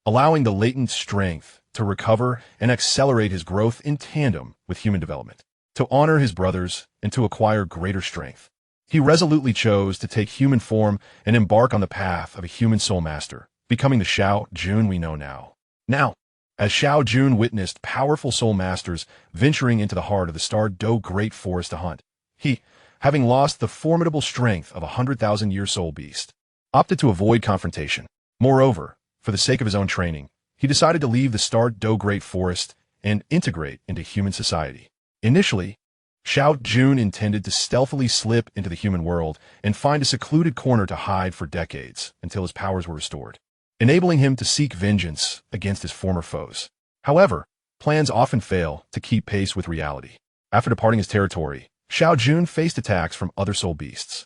allowing the latent strength to recover and accelerate his growth in tandem with human development. To honor his brothers and to acquire greater strength, he resolutely chose to take human form and embark on the path of a human soul master, becoming the Xiao Jun we know now. Now, As Xiao Jun witnessed powerful soul masters venturing into the heart of the Douluo Great Forest to hunt, he, having lost the formidable strength of a 100,000-year soul beast, opted to avoid confrontation. Moreover, for the sake of his own training, he decided to leave the Douluo Great Forest and integrate into human society. Initially, Xiao Jun intended to stealthily slip into the human world and find a secluded corner to hide for decades until his powers were restored, enabling him to seek vengeance against his former foes. However, plans often fail to keep pace with reality. After departing his territory, Xiao Jun faced attacks from other soul beasts.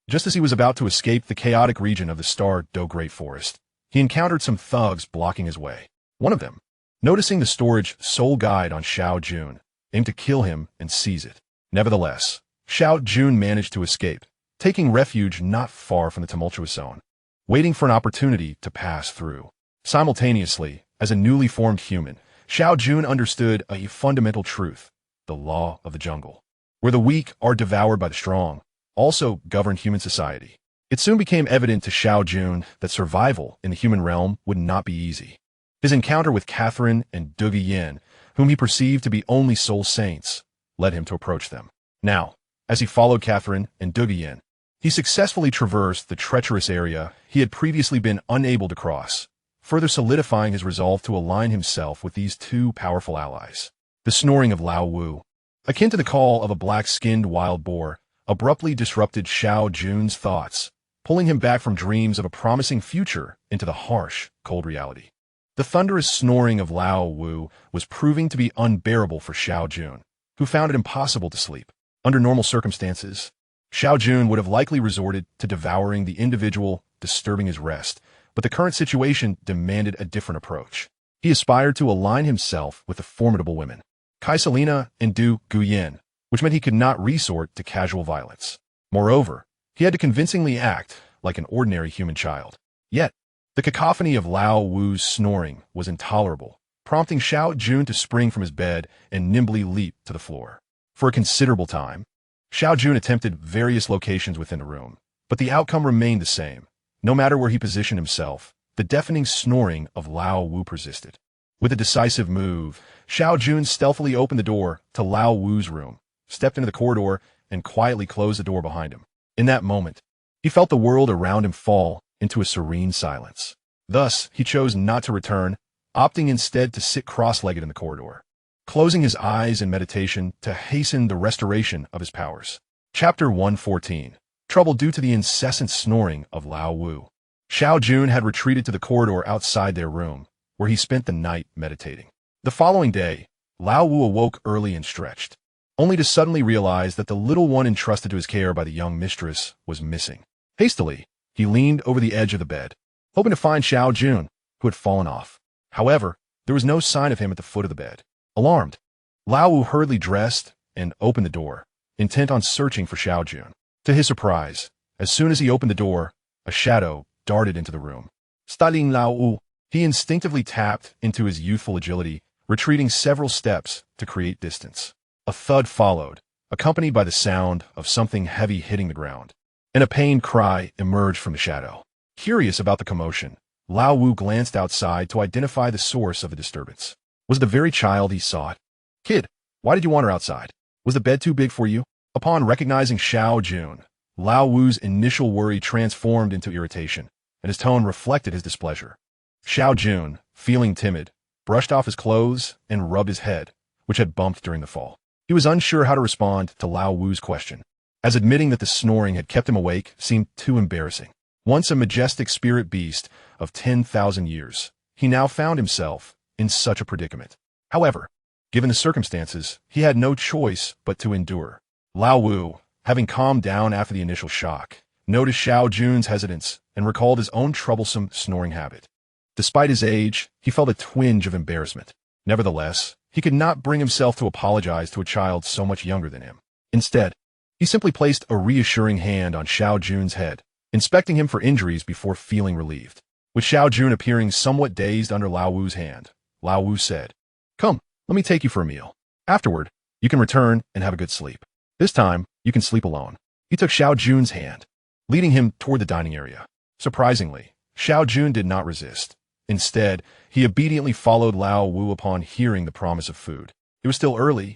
Just as he was about to escape the chaotic region of the Douluo Great Forest, he encountered some thugs blocking his way. One of them, noticing the storage soul guide on Xiao Jun, aimed to kill him and seize it. Nevertheless, Xiao Jun managed to escape, taking refuge not far from the tumultuous zone, waiting for an opportunity to pass through. Simultaneously, as a newly formed human, Xiao Jun understood a fundamental truth: the law of the jungle, where the weak are devoured by the strong, also governed human society. It soon became evident to Xiao Jun that survival in the human realm would not be easy. His encounter with Catherine and Douluo, whom he perceived to be only soul saints, led him to approach them. Now, as he followed Catherine and Douluo, he successfully traversed the treacherous area he had previously been unable to cross, further solidifying his resolve to align himself with these two powerful allies. The snoring of Lao Wu, akin to the call of a black-skinned wild boar, abruptly disrupted Xiao Jun's thoughts, pulling him back from dreams of a promising future into the harsh, cold reality. The thunderous snoring of Lao Wu was proving to be unbearable for Xiao Jun, who found it impossible to sleep. Under normal circumstances, Xiao Jun would have likely resorted to devouring the individual, disturbing his rest, but the current situation demanded a different approach. He aspired to align himself with the formidable women, Kaisalina and Du Guyen, which meant he could not resort to casual violence. Moreover, he had to convincingly act like an ordinary human child. Yet, the cacophony of Lao Wu's snoring was intolerable, prompting Xiao Jun to spring from his bed and nimbly leap to the floor. For a considerable time, Xiao Jun attempted various locations within the room, but the outcome remained the same. No matter where he positioned himself, the deafening snoring of Lao Wu persisted. With a decisive move, Xiao Jun stealthily opened the door to Lao Wu's room, stepped into the corridor, and quietly closed the door behind him. In that moment, he felt the world around him fall into a serene silence. Thus, he chose not to return, opting instead to sit cross-legged in the corridor, closing his eyes in meditation to hasten the restoration of his powers. Chapter 114. Trouble due to the incessant snoring of Lao Wu. Xiao Jun had retreated to the corridor outside their room, where he spent the night meditating. The following day, Lao Wu awoke early and stretched, only to suddenly realize that the little one entrusted to his care by the young mistress was missing. Hastily, he leaned over the edge of the bed, hoping to find Xiao Jun, who had fallen off. However, there was no sign of him at the foot of the bed. Alarmed, Lao Wu hurriedly dressed and opened the door, intent on searching for Xiao Jun. To his surprise, as soon as he opened the door, a shadow darted into the room. Studying Lao Wu, he instinctively tapped into his youthful agility, retreating several steps to create distance. A thud followed, accompanied by the sound of something heavy hitting the ground, and a pained cry emerged from the shadow. Curious about the commotion, Lao Wu glanced outside to identify the source of the disturbance. Was it the very child he sought? Kid, why did you wander outside? Was the bed too big for you? Upon recognizing Xiao Jun, Lao Wu's initial worry transformed into irritation, and his tone reflected his displeasure. Xiao Jun, feeling timid, brushed off his clothes and rubbed his head, which had bumped during the fall. He was unsure how to respond to Lao Wu's question, as admitting that the snoring had kept him awake seemed too embarrassing. Once a majestic spirit beast of 10,000 years, he now found himself in such a predicament. However, given the circumstances, he had no choice but to endure. Lao Wu, having calmed down after the initial shock, noticed Xiao Jun's hesitance and recalled his own troublesome snoring habit. Despite his age, he felt a twinge of embarrassment. Nevertheless, he could not bring himself to apologize to a child so much younger than him. Instead, he simply placed a reassuring hand on Xiao Jun's head, inspecting him for injuries before feeling relieved. With Xiao Jun appearing somewhat dazed under Lao Wu's hand, Lao Wu said, "Come, let me take you for a meal. Afterward, you can return and have a good sleep. This time, you can sleep alone." He took Xiao Jun's hand, leading him toward the dining area. Surprisingly, Xiao Jun did not resist. Instead, he obediently followed Lao Wu upon hearing the promise of food. It was still early,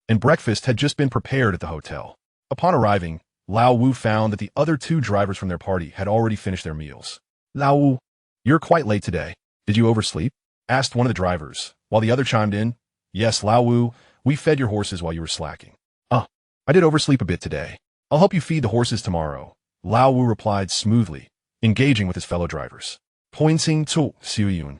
and breakfast had just been prepared at the hotel. Upon arriving, Lao Wu found that the other two drivers from their party had already finished their meals. Lao Wu, you're quite late today. Did you oversleep? Asked one of the drivers, while the other chimed in, Yes, Lao Wu, we fed your horses while you were slacking. I did oversleep a bit today. I'll help you feed the horses tomorrow, Lao Wu replied smoothly, engaging with his fellow drivers. Pointing to Xiu Yun.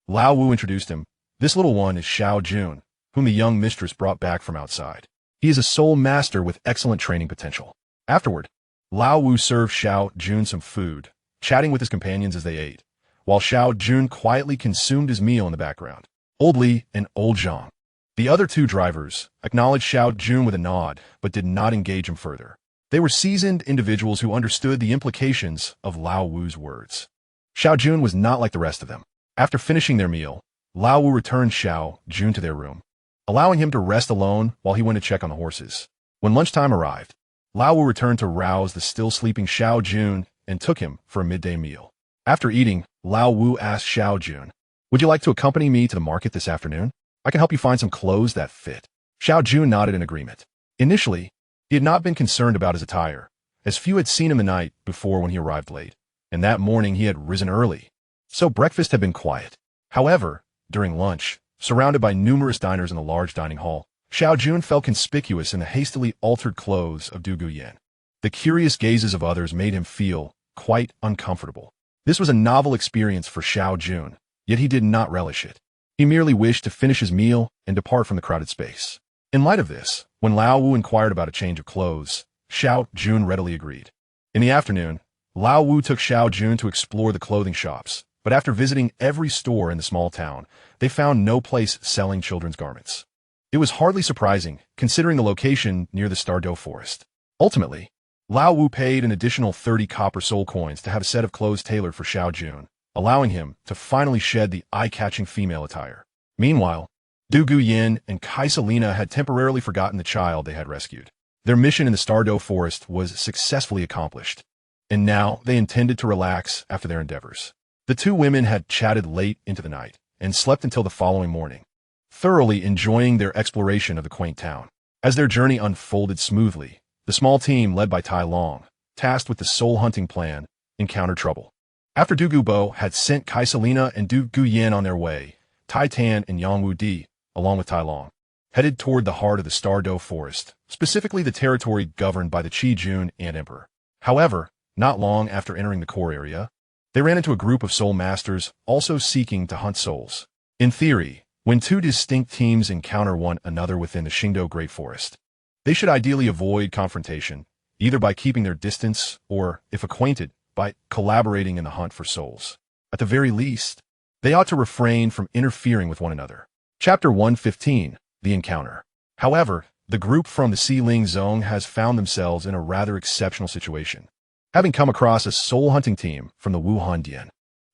Lao Wu introduced him. This little one is Xiao Jun, whom the young mistress brought back from outside. He is a soul master with excellent training potential. Afterward, Lao Wu served Xiao Jun some food, chatting with his companions as they ate, while Xiao Jun quietly consumed his meal in the background. Old Li and Old Zhang. The other two drivers acknowledged Xiao Jun with a nod, but did not engage him further. They were seasoned individuals who understood the implications of Lao Wu's words. Xiao Jun was not like the rest of them. After finishing their meal, Lao Wu returned Xiao Jun to their room, allowing him to rest alone while he went to check on the horses. When lunchtime arrived, Lao Wu returned to rouse the still sleeping Xiao Jun and took him for a midday meal. After eating, Lao Wu asked Xiao Jun, Would you like to accompany me to the market this afternoon? I can help you find some clothes that fit. Xiao Jun nodded in agreement. Initially, he had not been concerned about his attire, as few had seen him the night before when he arrived late, and that morning he had risen early. So breakfast had been quiet. However, during lunch, surrounded by numerous diners in the large dining hall, Xiao Jun felt conspicuous in the hastily altered clothes of Du Guyan. The curious gazes of others made him feel quite uncomfortable. This was a novel experience for Xiao Jun, yet he did not relish it. He merely wished to finish his meal and depart from the crowded space. In light of this, when Lao Wu inquired about a change of clothes, Xiao Jun readily agreed. In the afternoon, Lao Wu took Xiao Jun to explore the clothing shops, but after visiting every store in the small town, they found no place selling children's garments. It was hardly surprising, considering the location near the Stardow forest. Ultimately, Lao Wu paid an additional 30 copper soul coins to have a set of clothes tailored for Xiao Jun, allowing him to finally shed the eye-catching female attire. Meanwhile, Du Guyan and Kaisalina had temporarily forgotten the child they had rescued. Their mission in the Stardow forest was successfully accomplished, and now they intended to relax after their endeavors. The two women had chatted late into the night and slept until the following morning, thoroughly enjoying their exploration of the quaint town. As their journey unfolded smoothly, the small team led by Tai Long, tasked with the soul-hunting plan, encountered trouble. After Du Gubo had sent Kaisalina and Du Guyan on their way, Tai Tan and Yang Wu Di, along with Tai Long, headed toward the heart of the Stardow forest, specifically the territory governed by the Qi Jun Ant Emperor. However, not long after entering the core area, they ran into a group of soul masters also seeking to hunt souls. In theory, when two distinct teams encounter one another within the Qingdao Great Forest, they should ideally avoid confrontation, either by keeping their distance or, if acquainted, by collaborating in the hunt for souls. At the very least, they ought to refrain from interfering with one another. Chapter 115, The Encounter. However, the group from the Xiling Zone has found themselves in a rather exceptional situation, having come across a soul-hunting team from the Wuhan Dian.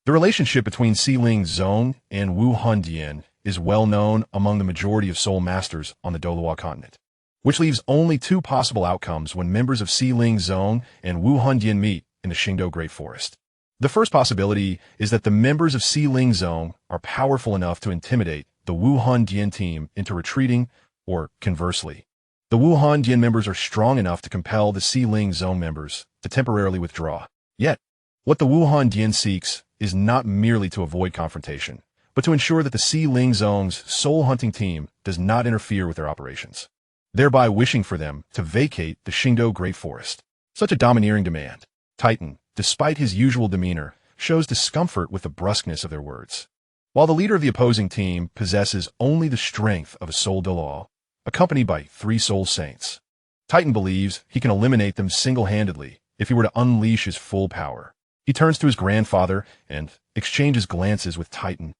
The relationship between Xiling Zone and Wuhan Dian is well known among the majority of soul masters on the Douluo continent, which leaves only two possible outcomes when members of Xiling Zone and Wuhan Dian meet in the Qingdao Great Forest. The first possibility is that the members of Xiling Zone are powerful enough to intimidate the Wuhan Dian team into retreating, or conversely, the Wuhan Dian members are strong enough to compel the Xiling Zone members to temporarily withdraw. Yet, what the Wuhan Dian seeks is not merely to avoid confrontation, but to ensure that the Xiling Zone's soul-hunting team does not interfere with their operations, thereby wishing for them to vacate the Qingdao Great Forest. Such a domineering demand. Titan, despite his usual demeanor, shows discomfort with the brusqueness of their words. While the leader of the opposing team possesses only the strength of a soul Douluo, accompanied by 3 soul saints, Titan believes he can eliminate them single-handedly if he were to unleash his full power. He turns to his grandfather and exchanges glances with Titan,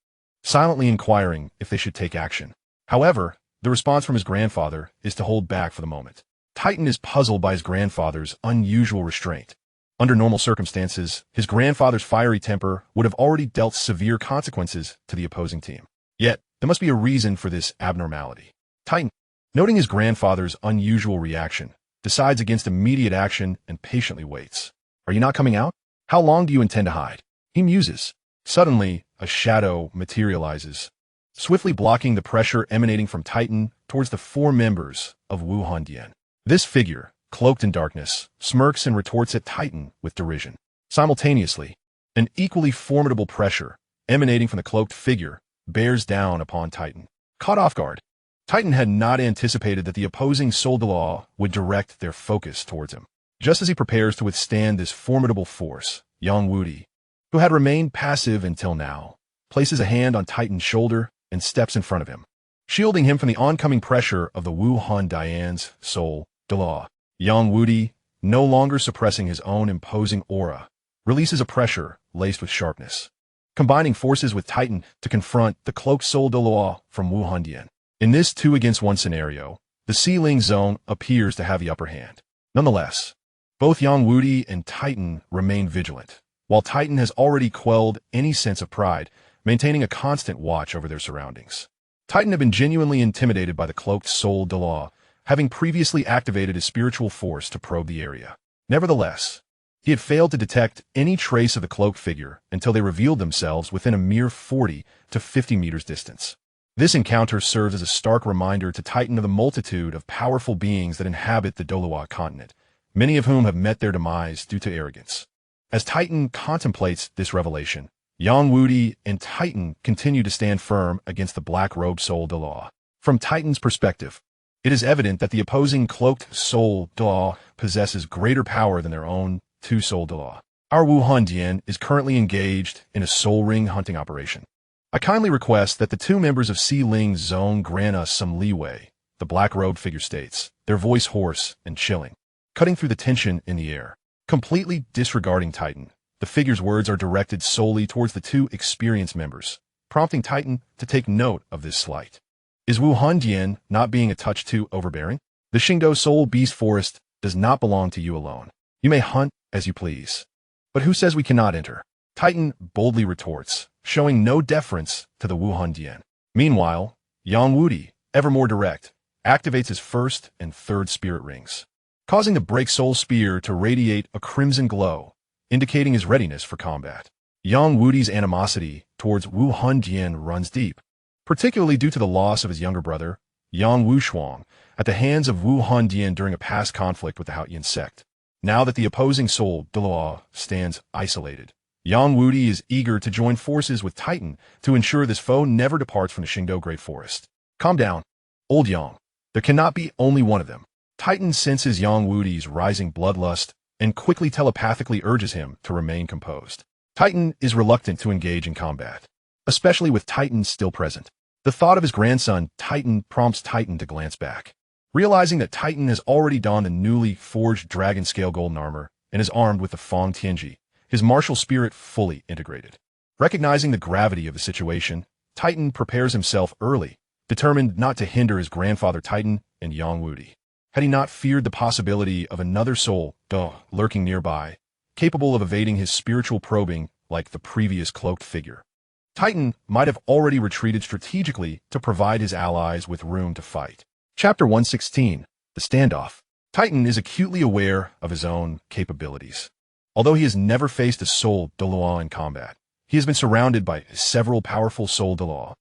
silently inquiring if they should take action. However, the response from his grandfather is to hold back for the moment. Titan is puzzled by his grandfather's unusual restraint. Under normal circumstances, his grandfather's fiery temper would have already dealt severe consequences to the opposing team. Yet, there must be a reason for this abnormality. Titan, noting his grandfather's unusual reaction, decides against immediate action and patiently waits. Are you not coming out? How long do you intend to hide? He muses, Suddenly, a shadow materializes, swiftly blocking the pressure emanating from Titan towards the four members of Wu Handian. This figure, cloaked in darkness, smirks and retorts at Titan with derision. Simultaneously, an equally formidable pressure emanating from the cloaked figure bears down upon Titan. Caught off guard, Titan had not anticipated that the opposing Douluo would direct their focus towards him. Just as he prepares to withstand this formidable force, Yang Wudi, who had remained passive until now, places a hand on Titan's shoulder and steps in front of him, shielding him from the oncoming pressure of the Wu Handian's Douluo. Yang Wudi, no longer suppressing his own imposing aura, releases a pressure laced with sharpness, combining forces with Titan to confront the cloaked Douluo from Wu Handian. In this 2-against-1 scenario, the Ling zone appears to have the upper hand. Nonetheless, both Yang Wudi and Titan remain vigilant, while Titan has already quelled any sense of pride, maintaining a constant watch over their surroundings. Titan had been genuinely intimidated by the cloaked Douluo, having previously activated his spiritual force to probe the area. Nevertheless, he had failed to detect any trace of the cloaked figure until they revealed themselves within a mere 40 to 50 meters distance. This encounter serves as a stark reminder to Titan of the multitude of powerful beings that inhabit the Douluo continent, many of whom have met their demise due to arrogance. As Titan contemplates this revelation, Yang Wudi and Titan continue to stand firm against the black-robed Douluo. From Titan's perspective, it is evident that the opposing cloaked Douluo possesses greater power than their own two Douluo. Our Wu Handian is currently engaged in a soul ring hunting operation. I kindly request that the two members of Ling Zone grant us some leeway, the black-robed figure states, their voice hoarse and chilling, cutting through the tension in the air. Completely disregarding Titan, the figure's words are directed solely towards the two experienced members, prompting Titan to take note of this slight. Is Wu Handian not being a touch too overbearing? The Xingdou Soul Beast Forest does not belong to you alone. You may hunt as you please. But who says we cannot enter? Titan boldly retorts, showing no deference to the Wu Handian. Meanwhile, Yang Wudi, ever more direct, activates his first and third spirit rings, causing the Break Soul Spear to radiate a crimson glow, indicating his readiness for combat. Yang Wudi's animosity towards Wu Handian runs deep, particularly due to the loss of his younger brother, Yang Wushuang, at the hands of Wu Handian during a past conflict with the Haotian sect. Now that the opposing Douluo stands isolated, Yang Wudi is eager to join forces with Titan to ensure this foe never departs from the Xingdou Great Forest. Calm down, old Yang. There cannot be only one of them. Titan senses Yang Wudi's rising bloodlust and quickly telepathically urges him to remain composed. Titan is reluctant to engage in combat, especially with Titan still present. The thought of his grandson, Titan, prompts Titan to glance back. Realizing that Titan has already donned the newly forged dragon scale golden armor and is armed with the Fong Tianji, his martial spirit fully integrated. Recognizing the gravity of the situation, Titan prepares himself early, determined not to hinder his grandfather Titan and Yang Wudi. Had he not feared the possibility of another soul lurking nearby, capable of evading his spiritual probing like the previous cloaked figure, Titan might have already retreated strategically to provide his allies with room to fight. Chapter 116, The Standoff. Titan is acutely aware of his own capabilities. Although he has never faced a Douluo in combat, he has been surrounded by several powerful Douluo,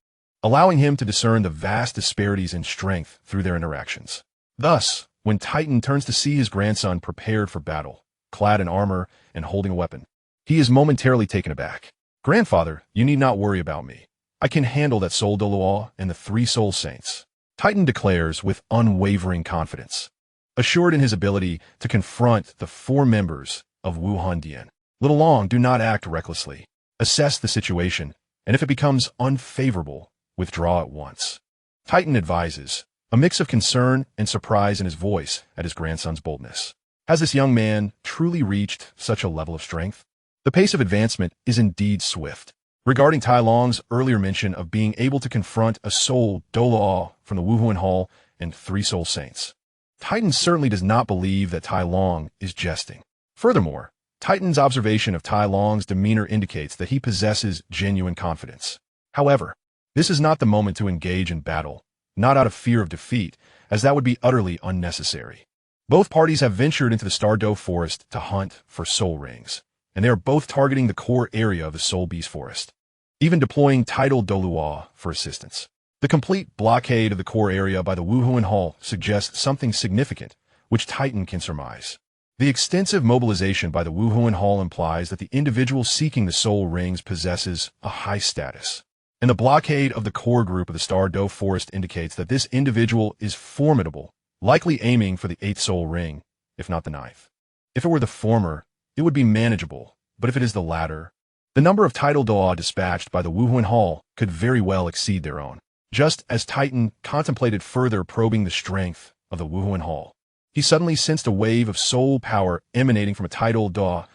allowing him to discern the vast disparities in strength through their interactions. Thus, when Titan turns to see his grandson prepared for battle, clad in armor and holding a weapon, he is momentarily taken aback. Grandfather, you need not worry about me. I can handle that Douluo and the 3 Soul Saints, Titan declares with unwavering confidence, assured in his ability to confront the 4 members of Wu Handian. Little Long, do not act recklessly. Assess the situation, and if it becomes unfavorable, withdraw at once. Titan advises, a mix of concern and surprise in his voice at his grandson's boldness. Has this young man truly reached such a level of strength? The pace of advancement is indeed swift. Regarding Tai Long's earlier mention of being able to confront a Douluo from the Wuhuan Hall and 3 Soul Saints, Titan certainly does not believe that Tai Long is jesting. Furthermore, Titan's observation of Tai Long's demeanor indicates that he possesses genuine confidence. However, this is not the moment to engage in battle, not out of fear of defeat, as that would be utterly unnecessary. Both parties have ventured into the Stardow Forest to hunt for soul rings, and they are both targeting the core area of the Soul Beast Forest, even deploying tidal Douluo for assistance. The complete blockade of the core area by the Wuhuan Hall suggests something significant, which Titan can surmise. The extensive mobilization by the Wuhuan Hall implies that the individual seeking the Soul Rings possesses a high status. And the blockade of the core group of the Douluo Forest indicates that this individual is formidable, likely aiming for the 8th Soul Ring, if not the 9th. If it were the former, it would be manageable, but if it is the latter, the number of tidal Douluo dispatched by the Wuhuan Hall could very well exceed their own. Just as Titan contemplated further probing the strength of the Wuhuan Hall, he suddenly sensed a wave of soul power emanating from a tidal Douluo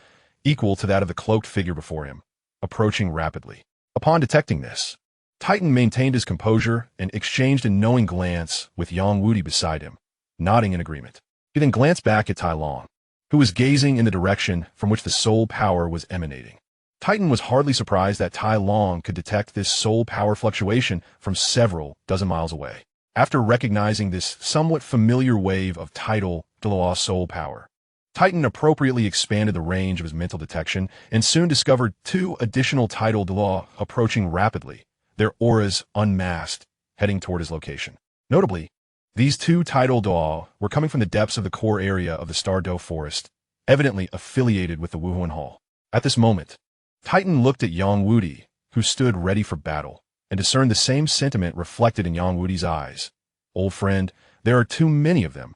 equal to that of the cloaked figure before him, approaching rapidly. Upon detecting this, Titan maintained his composure and exchanged a knowing glance with Yang Wudi beside him, nodding in agreement. He then glanced back at Tai Long, who was gazing in the direction from which the soul power was emanating. Titan was hardly surprised that Tai Long could detect this soul power fluctuation from several dozen miles away. After recognizing this somewhat familiar wave of tidal Douluo soul power, Titan appropriately expanded the range of his mental detection and soon discovered 2 additional tidal Douluo approaching rapidly, their auras unmasked, heading toward his location. Notably, these 2 tidal Douluo were coming from the depths of the core area of the Douluo Forest, evidently affiliated with the Wuhuan Hall. At this moment, Titan looked at Yang Wudi, who stood ready for battle, and discerned the same sentiment reflected in Yang Wudi's eyes. Old friend, there are too many of them.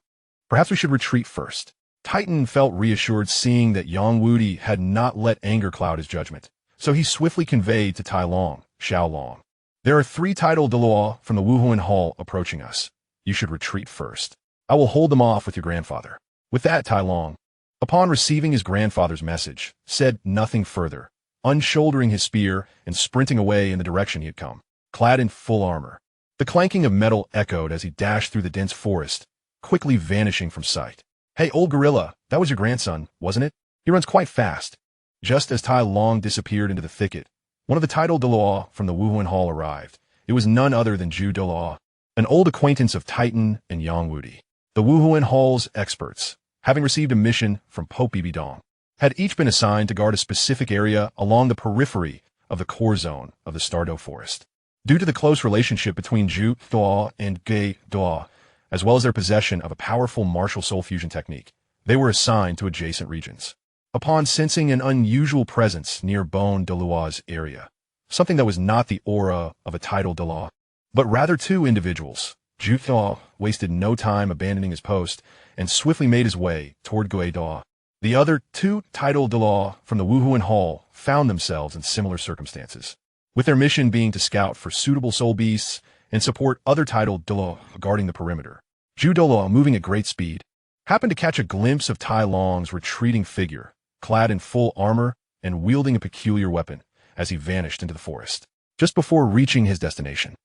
Perhaps we should retreat first. Titan felt reassured seeing that Yang Wudi had not let anger cloud his judgment, so he swiftly conveyed to Tai Long, Xiao Long. There are 3 tidal Douluo from the Wuhuan Hall approaching us. You should retreat first. I will hold them off with your grandfather. With that, Tai Long, upon receiving his grandfather's message, said nothing further, unshouldering his spear and sprinting away in the direction he had come, clad in full armor. The clanking of metal echoed as he dashed through the dense forest, quickly vanishing from sight. Hey, old gorilla, that was your grandson, wasn't it? He runs quite fast. Just as Tai Long disappeared into the thicket, one of the tidal Douluo from the Wuhuan Hall arrived. It was none other than Zhu Douluo, an old acquaintance of Titan and Yang Wudi. The Wuhuan Hall's experts, having received a mission from Pope Bibidong, had each been assigned to guard a specific area along the periphery of the core zone of the Douluo Forest. Due to the close relationship between Zhu Douluo and Gui Douluo, as well as their possession of a powerful martial soul fusion technique, they were assigned to adjacent regions. Upon sensing an unusual presence near Bone Douluo's area, something that was not the aura of a tidal Douluo, but rather 2 individuals, Zhu Douluo wasted no time abandoning his post and swiftly made his way toward Gui Douluo. The other 2 tidal Douluo from the Wuhuan Hall found themselves in similar circumstances, with their mission being to scout for suitable soul beasts and support other tidal Douluo guarding the perimeter. Zhu Douluo, moving at great speed, happened to catch a glimpse of Tai Long's retreating figure, clad in full armor and wielding a peculiar weapon, as he vanished into the forest. Just before reaching his destination,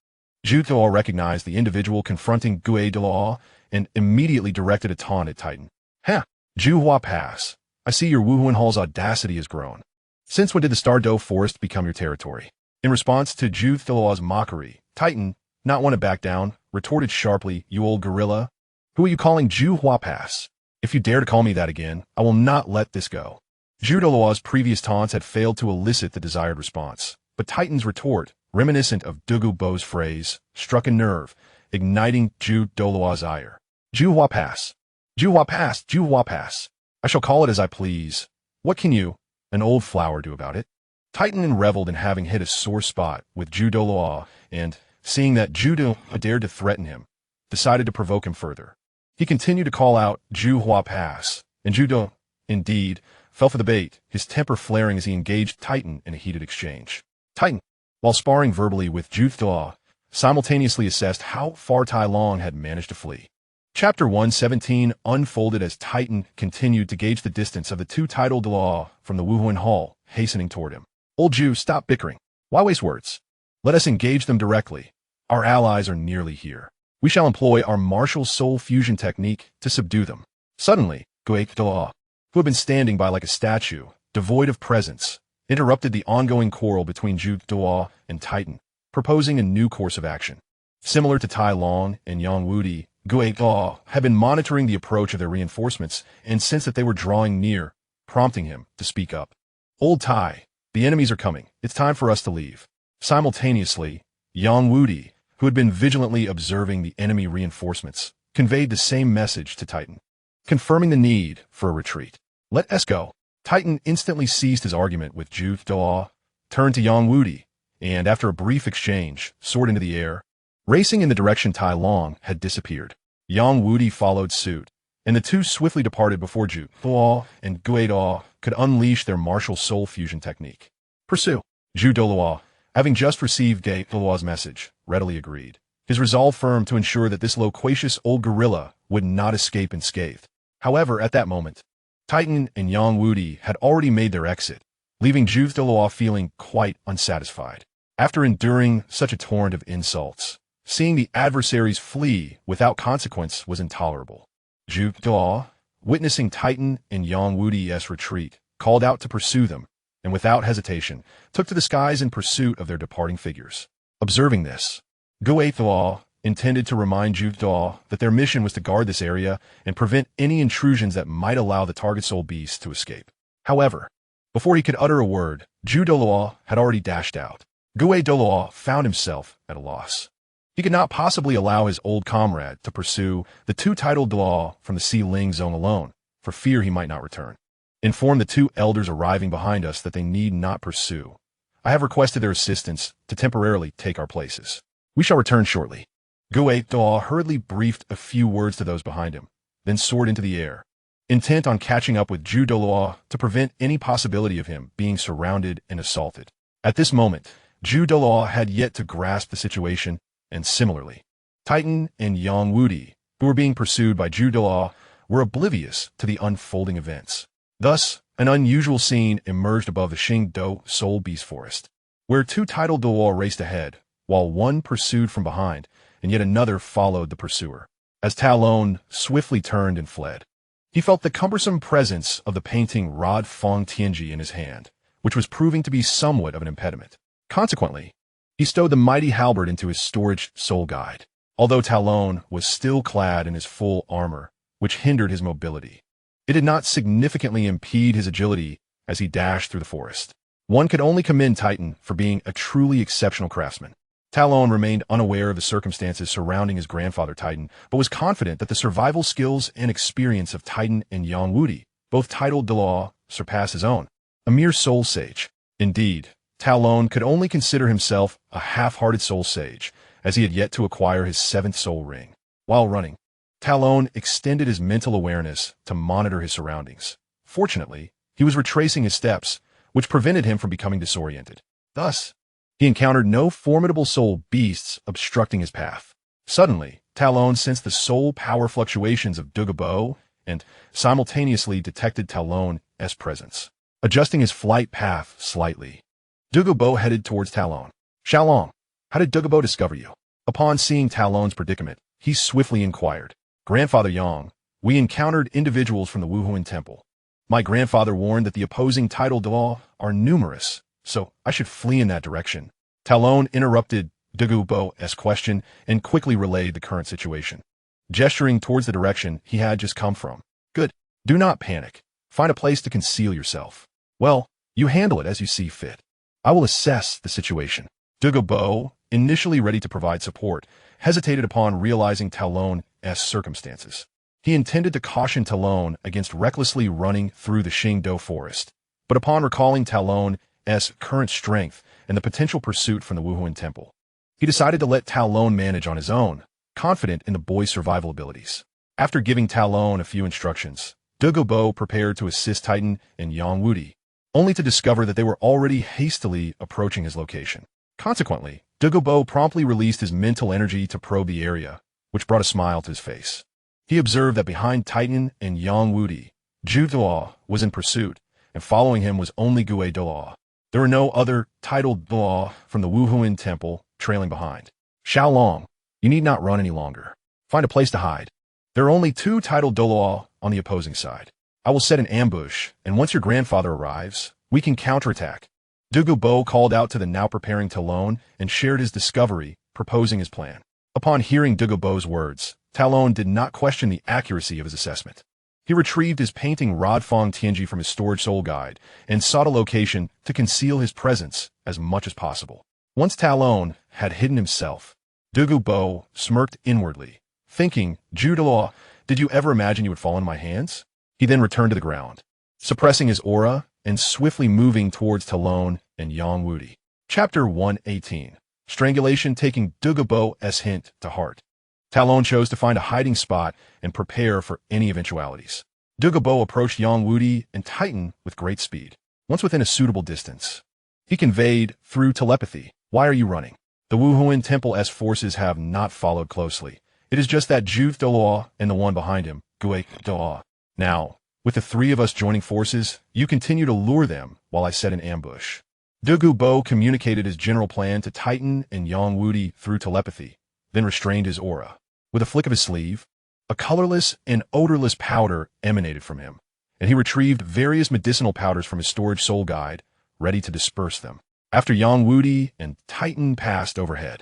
Zhu Douluo recognized the individual confronting Gui Douluo and immediately directed a taunt at Titan. Ha! Zhu Hua Pass, I see your Wuhuan Hall's audacity has grown. Since when did the Douluo Forest become your territory? In response to Zhu Douluo's mockery, Titan, not one to back down, retorted sharply, you old gorilla. Who are you calling Zhu Hua Pass? If you dare to call me that again, I will not let this go. Zhu Douluo's previous taunts had failed to elicit the desired response, but Titan's retort, reminiscent of Dugu Bo's phrase, struck a nerve, igniting Zhu Douluo's ire. Zhu Hua Pass. Zhu Hua Pass, Zhu Hua Pass. I shall call it as I please. What can you, an old flower, do about it? Titan reveled in having hit a sore spot with Zhu Douluo and, seeing that Zhu Douluo dared to threaten him, decided to provoke him further. He continued to call out Zhu Hua Pass, and Zhu Douluo, indeed, fell for the bait, his temper flaring as he engaged Titan in a heated exchange. Titan, while sparring verbally with Zhu Douluo, simultaneously assessed how far Tai Long had managed to flee. Chapter 117 unfolded as Titan continued to gauge the distance of the 2 tidal Douluo from the Wuhuan Hall, hastening toward him. Old Zhu, stop bickering. Why waste words? Let us engage them directly. Our allies are nearly here. We shall employ our martial soul fusion technique to subdue them. Suddenly, Gui Douluo, who had been standing by like a statue, devoid of presence, interrupted the ongoing quarrel between Zhu Douluo and Titan, proposing a new course of action. Similar to Tai Long and Yang Wudi, Gui Douluo had been monitoring the approach of their reinforcements and sensed that they were drawing near, prompting him to speak up. Old Tai, the enemies are coming. It's time for us to leave. Simultaneously, Yang Wudi, who had been vigilantly observing the enemy reinforcements, conveyed the same message to Titan, confirming the need for a retreat. Let us go. Titan instantly ceased his argument with Zhu Douluo, turned to Yang Wudi, and after a brief exchange, soared into the air, racing in the direction Tai Long had disappeared. Yang Wudi followed suit, and the two swiftly departed before Zhu Douluo and Guido could unleash their martial soul fusion technique. Pursue. Zhu Douluo, having just received Douluo's message, readily agreed, his resolve firm to ensure that this loquacious old gorilla would not escape unscathed. However, at that moment, Titan and Yang Wudi had already made their exit, leaving Zhu Douluo feeling quite unsatisfied. After enduring such a torrent of insults, seeing the adversaries flee without consequence was intolerable. Zhu Douluo, witnessing Titan and Yang Wudi's retreat, called out to pursue them, and without hesitation, took to the skies in pursuit of their departing figures. Observing this, Guido intended to remind Zhu Douluo that their mission was to guard this area and prevent any intrusions that might allow the target soul beast to escape. However, before he could utter a word, Zhu Douluo had already dashed out. Douluo found himself at a loss. He could not possibly allow his old comrade to pursue the two-titled Douluo from the Sea Ling zone alone, for fear he might not return. Inform the two elders arriving behind us that they need not pursue. I have requested their assistance to temporarily take our places. We shall return shortly. Douluo hurriedly briefed a few words to those behind him, then soared into the air, intent on catching up with Zhu Douluo to prevent any possibility of him being surrounded and assaulted. At this moment, Zhu Douluo had yet to grasp the situation, and similarly, Titan and Yang Wudi, who were being pursued by Zhu Douluo, were oblivious to the unfolding events. Thus, an unusual scene emerged above the Xingdou Soul Beast Forest, where two titled Douluo raced ahead, while one pursued from behind, and yet another followed the pursuer. As Talon swiftly turned and fled, he felt the cumbersome presence of the painting Rod Fong Tianji in his hand, which was proving to be somewhat of an impediment. Consequently, he stowed the mighty halberd into his storage soul guide, although Talon was still clad in his full armor, which hindered his mobility. It did not significantly impede his agility as he dashed through the forest. One could only commend Titan for being a truly exceptional craftsman. Talon remained unaware of the circumstances surrounding his grandfather Titan, but was confident that the survival skills and experience of Titan and Yang Wudi, both titled Douluo, surpassed his own. A mere soul sage. Indeed, Talon could only consider himself a half-hearted soul sage, as he had yet to acquire his seventh soul ring. While running, Talon extended his mental awareness to monitor his surroundings. Fortunately, he was retracing his steps, which prevented him from becoming disoriented. Thus, he encountered no formidable soul beasts obstructing his path. Suddenly, Talon sensed the soul power fluctuations of Douluo and simultaneously detected Talon's presence. Adjusting his flight path slightly, Douluo headed towards Talon. Xiaolong, how did Douluo discover you? Upon seeing Talon's predicament, he swiftly inquired. Grandfather Yang, we encountered individuals from the Wuhuan Temple. My grandfather warned that the opposing titled Douluo are numerous, so I should flee in that direction. Talon interrupted Douluo's question and quickly relayed the current situation, gesturing towards the direction he had just come from. Good. Do not panic. Find a place to conceal yourself. Well, you handle it as you see fit. I will assess the situation. Douluo, initially ready to provide support, hesitated upon realizing Talon's circumstances. He intended to caution Talon against recklessly running through the Xingdou forest, but upon recalling Talon's current strength and the potential pursuit from the Wuhuan Temple, he decided to let Talon manage on his own, confident in the boy's survival abilities. After giving Talon a few instructions, Douluo prepared to assist Titan and Yang Wudi, only to discover that they were already hastily approaching his location. Consequently, Douluo promptly released his mental energy to probe the area, which brought a smile to his face. He observed that behind Titan and Yang Wudi, Zhu Douluo was in pursuit, and following him was only Douluo. There were no other titled Douluo from the Wuhuan Temple trailing behind. Xiaolong, you need not run any longer. Find a place to hide. There are only two titled Douluo on the opposing side. I will set an ambush, and once your grandfather arrives, we can counterattack. Douluo called out to the now preparing Talon and shared his discovery, proposing his plan. Upon hearing Douluo's words, Talon did not question the accuracy of his assessment. He retrieved his painting Rod Fong Tianji from his storage soul guide and sought a location to conceal his presence as much as possible. Once Talon had hidden himself, Dugu Bo smirked inwardly, thinking, Douluo, did you ever imagine you would fall in my hands? He then returned to the ground, suppressing his aura and swiftly moving towards Talon and Yang Wudi. Chapter 118. Strangulation, taking Dugu Bo's hint to heart. Talon chose to find a hiding spot and prepare for any eventualities. Dugu Bo approached Yang Wudi and Titan with great speed. Once within a suitable distance, he conveyed through telepathy, why are you running? The Wuhuan Temple's forces have not followed closely. It is just that Douluo and the one behind him, Douluo. Now, with the three of us joining forces, you continue to lure them while I set an ambush. Dugu Bo communicated his general plan to Titan and Yang Wudi through telepathy, then restrained his aura. With a flick of his sleeve, a colorless and odorless powder emanated from him, and he retrieved various medicinal powders from his storage soul guide, ready to disperse them. After Yang Wudi and Titan passed overhead,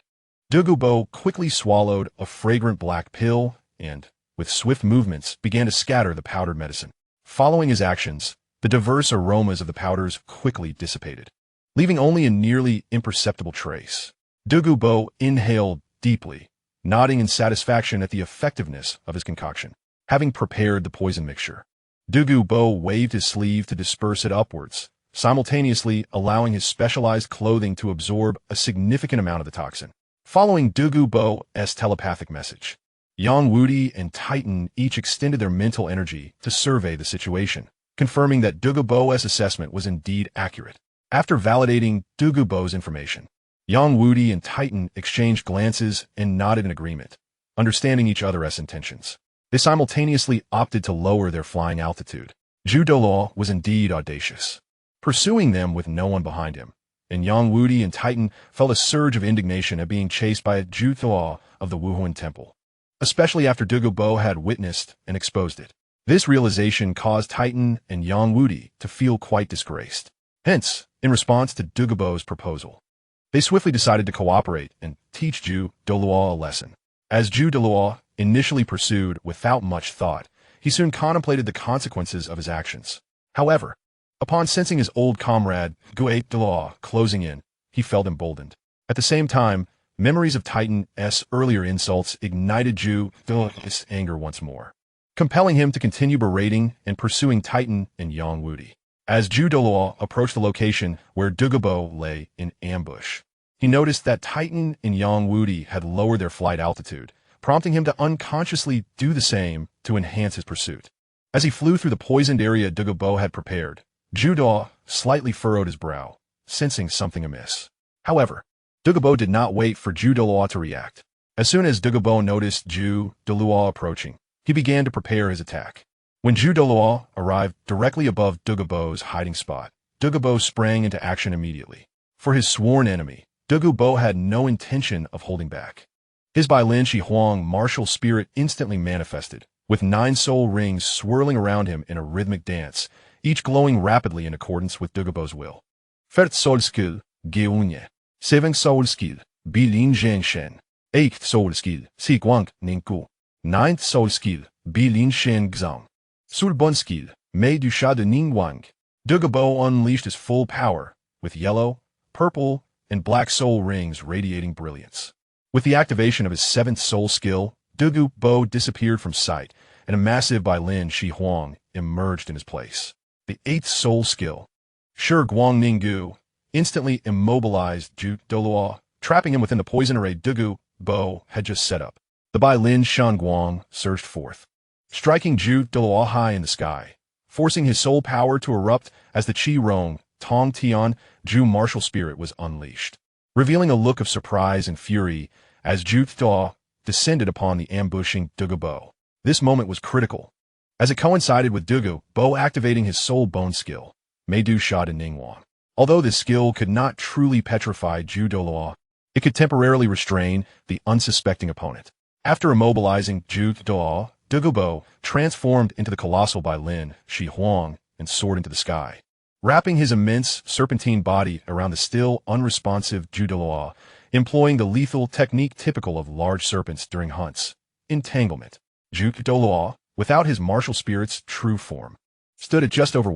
Dugu Bo quickly swallowed a fragrant black pill and, with swift movements, began to scatter the powdered medicine. Following his actions, the diverse aromas of the powders quickly dissipated, leaving only a nearly imperceptible trace. Dugu Bo inhaled deeply, nodding in satisfaction at the effectiveness of his concoction. Having prepared the poison mixture, Dugu Bo waved his sleeve to disperse it upwards, simultaneously allowing his specialized clothing to absorb a significant amount of the toxin. Following Dugu Bo's telepathic message, Yang Wudi and Titan each extended their mental energy to survey the situation, confirming that Dugu Bo's assessment was indeed accurate. After validating Dugu Bo's information, Yang Wudi and Titan exchanged glances and nodded in agreement, understanding each other's intentions. They simultaneously opted to lower their flying altitude. Douluo was indeed audacious, pursuing them with no one behind him, and Yang Wudi and Titan felt a surge of indignation at being chased by a Douluo of the Wuhuan Temple, especially after Dugu Bo had witnessed and exposed it. This realization caused Titan and Yang Wudi to feel quite disgraced. Hence, in response to Dugu Bo's proposal, they swiftly decided to cooperate and teach Douluo a lesson. As Douluo initially pursued without much thought, he soon contemplated the consequences of his actions. However, upon sensing his old comrade, Douluo, closing in, he felt emboldened. At the same time, memories of Titan's earlier insults ignited Douluo's anger once more, compelling him to continue berating and pursuing Titan and Yang Wudi. As Douluo approached the location where Dugu Bo lay in ambush, he noticed that Titan and Yang Wudi had lowered their flight altitude, prompting him to unconsciously do the same to enhance his pursuit. As he flew through the poisoned area Dugu Bo had prepared, Douluo slightly furrowed his brow, sensing something amiss. However, Dugu Bo did not wait for Douluo to react. As soon as Dugu Bo noticed Douluo approaching, he began to prepare his attack. When Douluo arrived directly above Dugu Bo's hiding spot, Dugu Bo sprang into action immediately. For his sworn enemy, Dugu Bo had no intention of holding back. His Bai Lin Shi Huang martial spirit instantly manifested, with 9 soul rings swirling around him in a rhythmic dance, each glowing rapidly in accordance with Dugu Bo's will. First soul skill, Geunye. 7th soul skill, Bilin Zhen Shen. 8th soul skill, Si Guang Ninggu. 9th soul skill, Bilin Shen Xang. Sulbon skill, Mei Du Sha de Ningwang. Dugu Bo unleashed his full power, with yellow, purple, and black soul rings radiating brilliance. With the activation of his 7th soul skill, Dugu Bo disappeared from sight, and a massive Bai Lin Shi Huang emerged in his place. The 8th soul skill, Shi Guang Ninggu, instantly immobilized Douluo, trapping him within the poison array Dugu Bo had just set up. The Bai Lin Shan Guang surged forth, striking Douluo high in the sky, forcing his soul power to erupt as the Qi Rong Tong Tian Zhu martial spirit was unleashed, revealing a look of surprise and fury as Douluo descended upon the ambushing Dugu Bo. This moment was critical, as it coincided with Dugu Bo activating his soul bone skill, Mei Du Sha de Ningwang. Although this skill could not truly petrify Douluo, it could temporarily restrain the unsuspecting opponent. After immobilizing Douluo, Dugu Bo transformed into the colossal Bai Lin Shi Huang and soared into the sky, wrapping his immense serpentine body around the still unresponsive Douluo, employing the lethal technique typical of large serpents during hunts, entanglement. Douluo, without his martial spirit's true form, stood at just over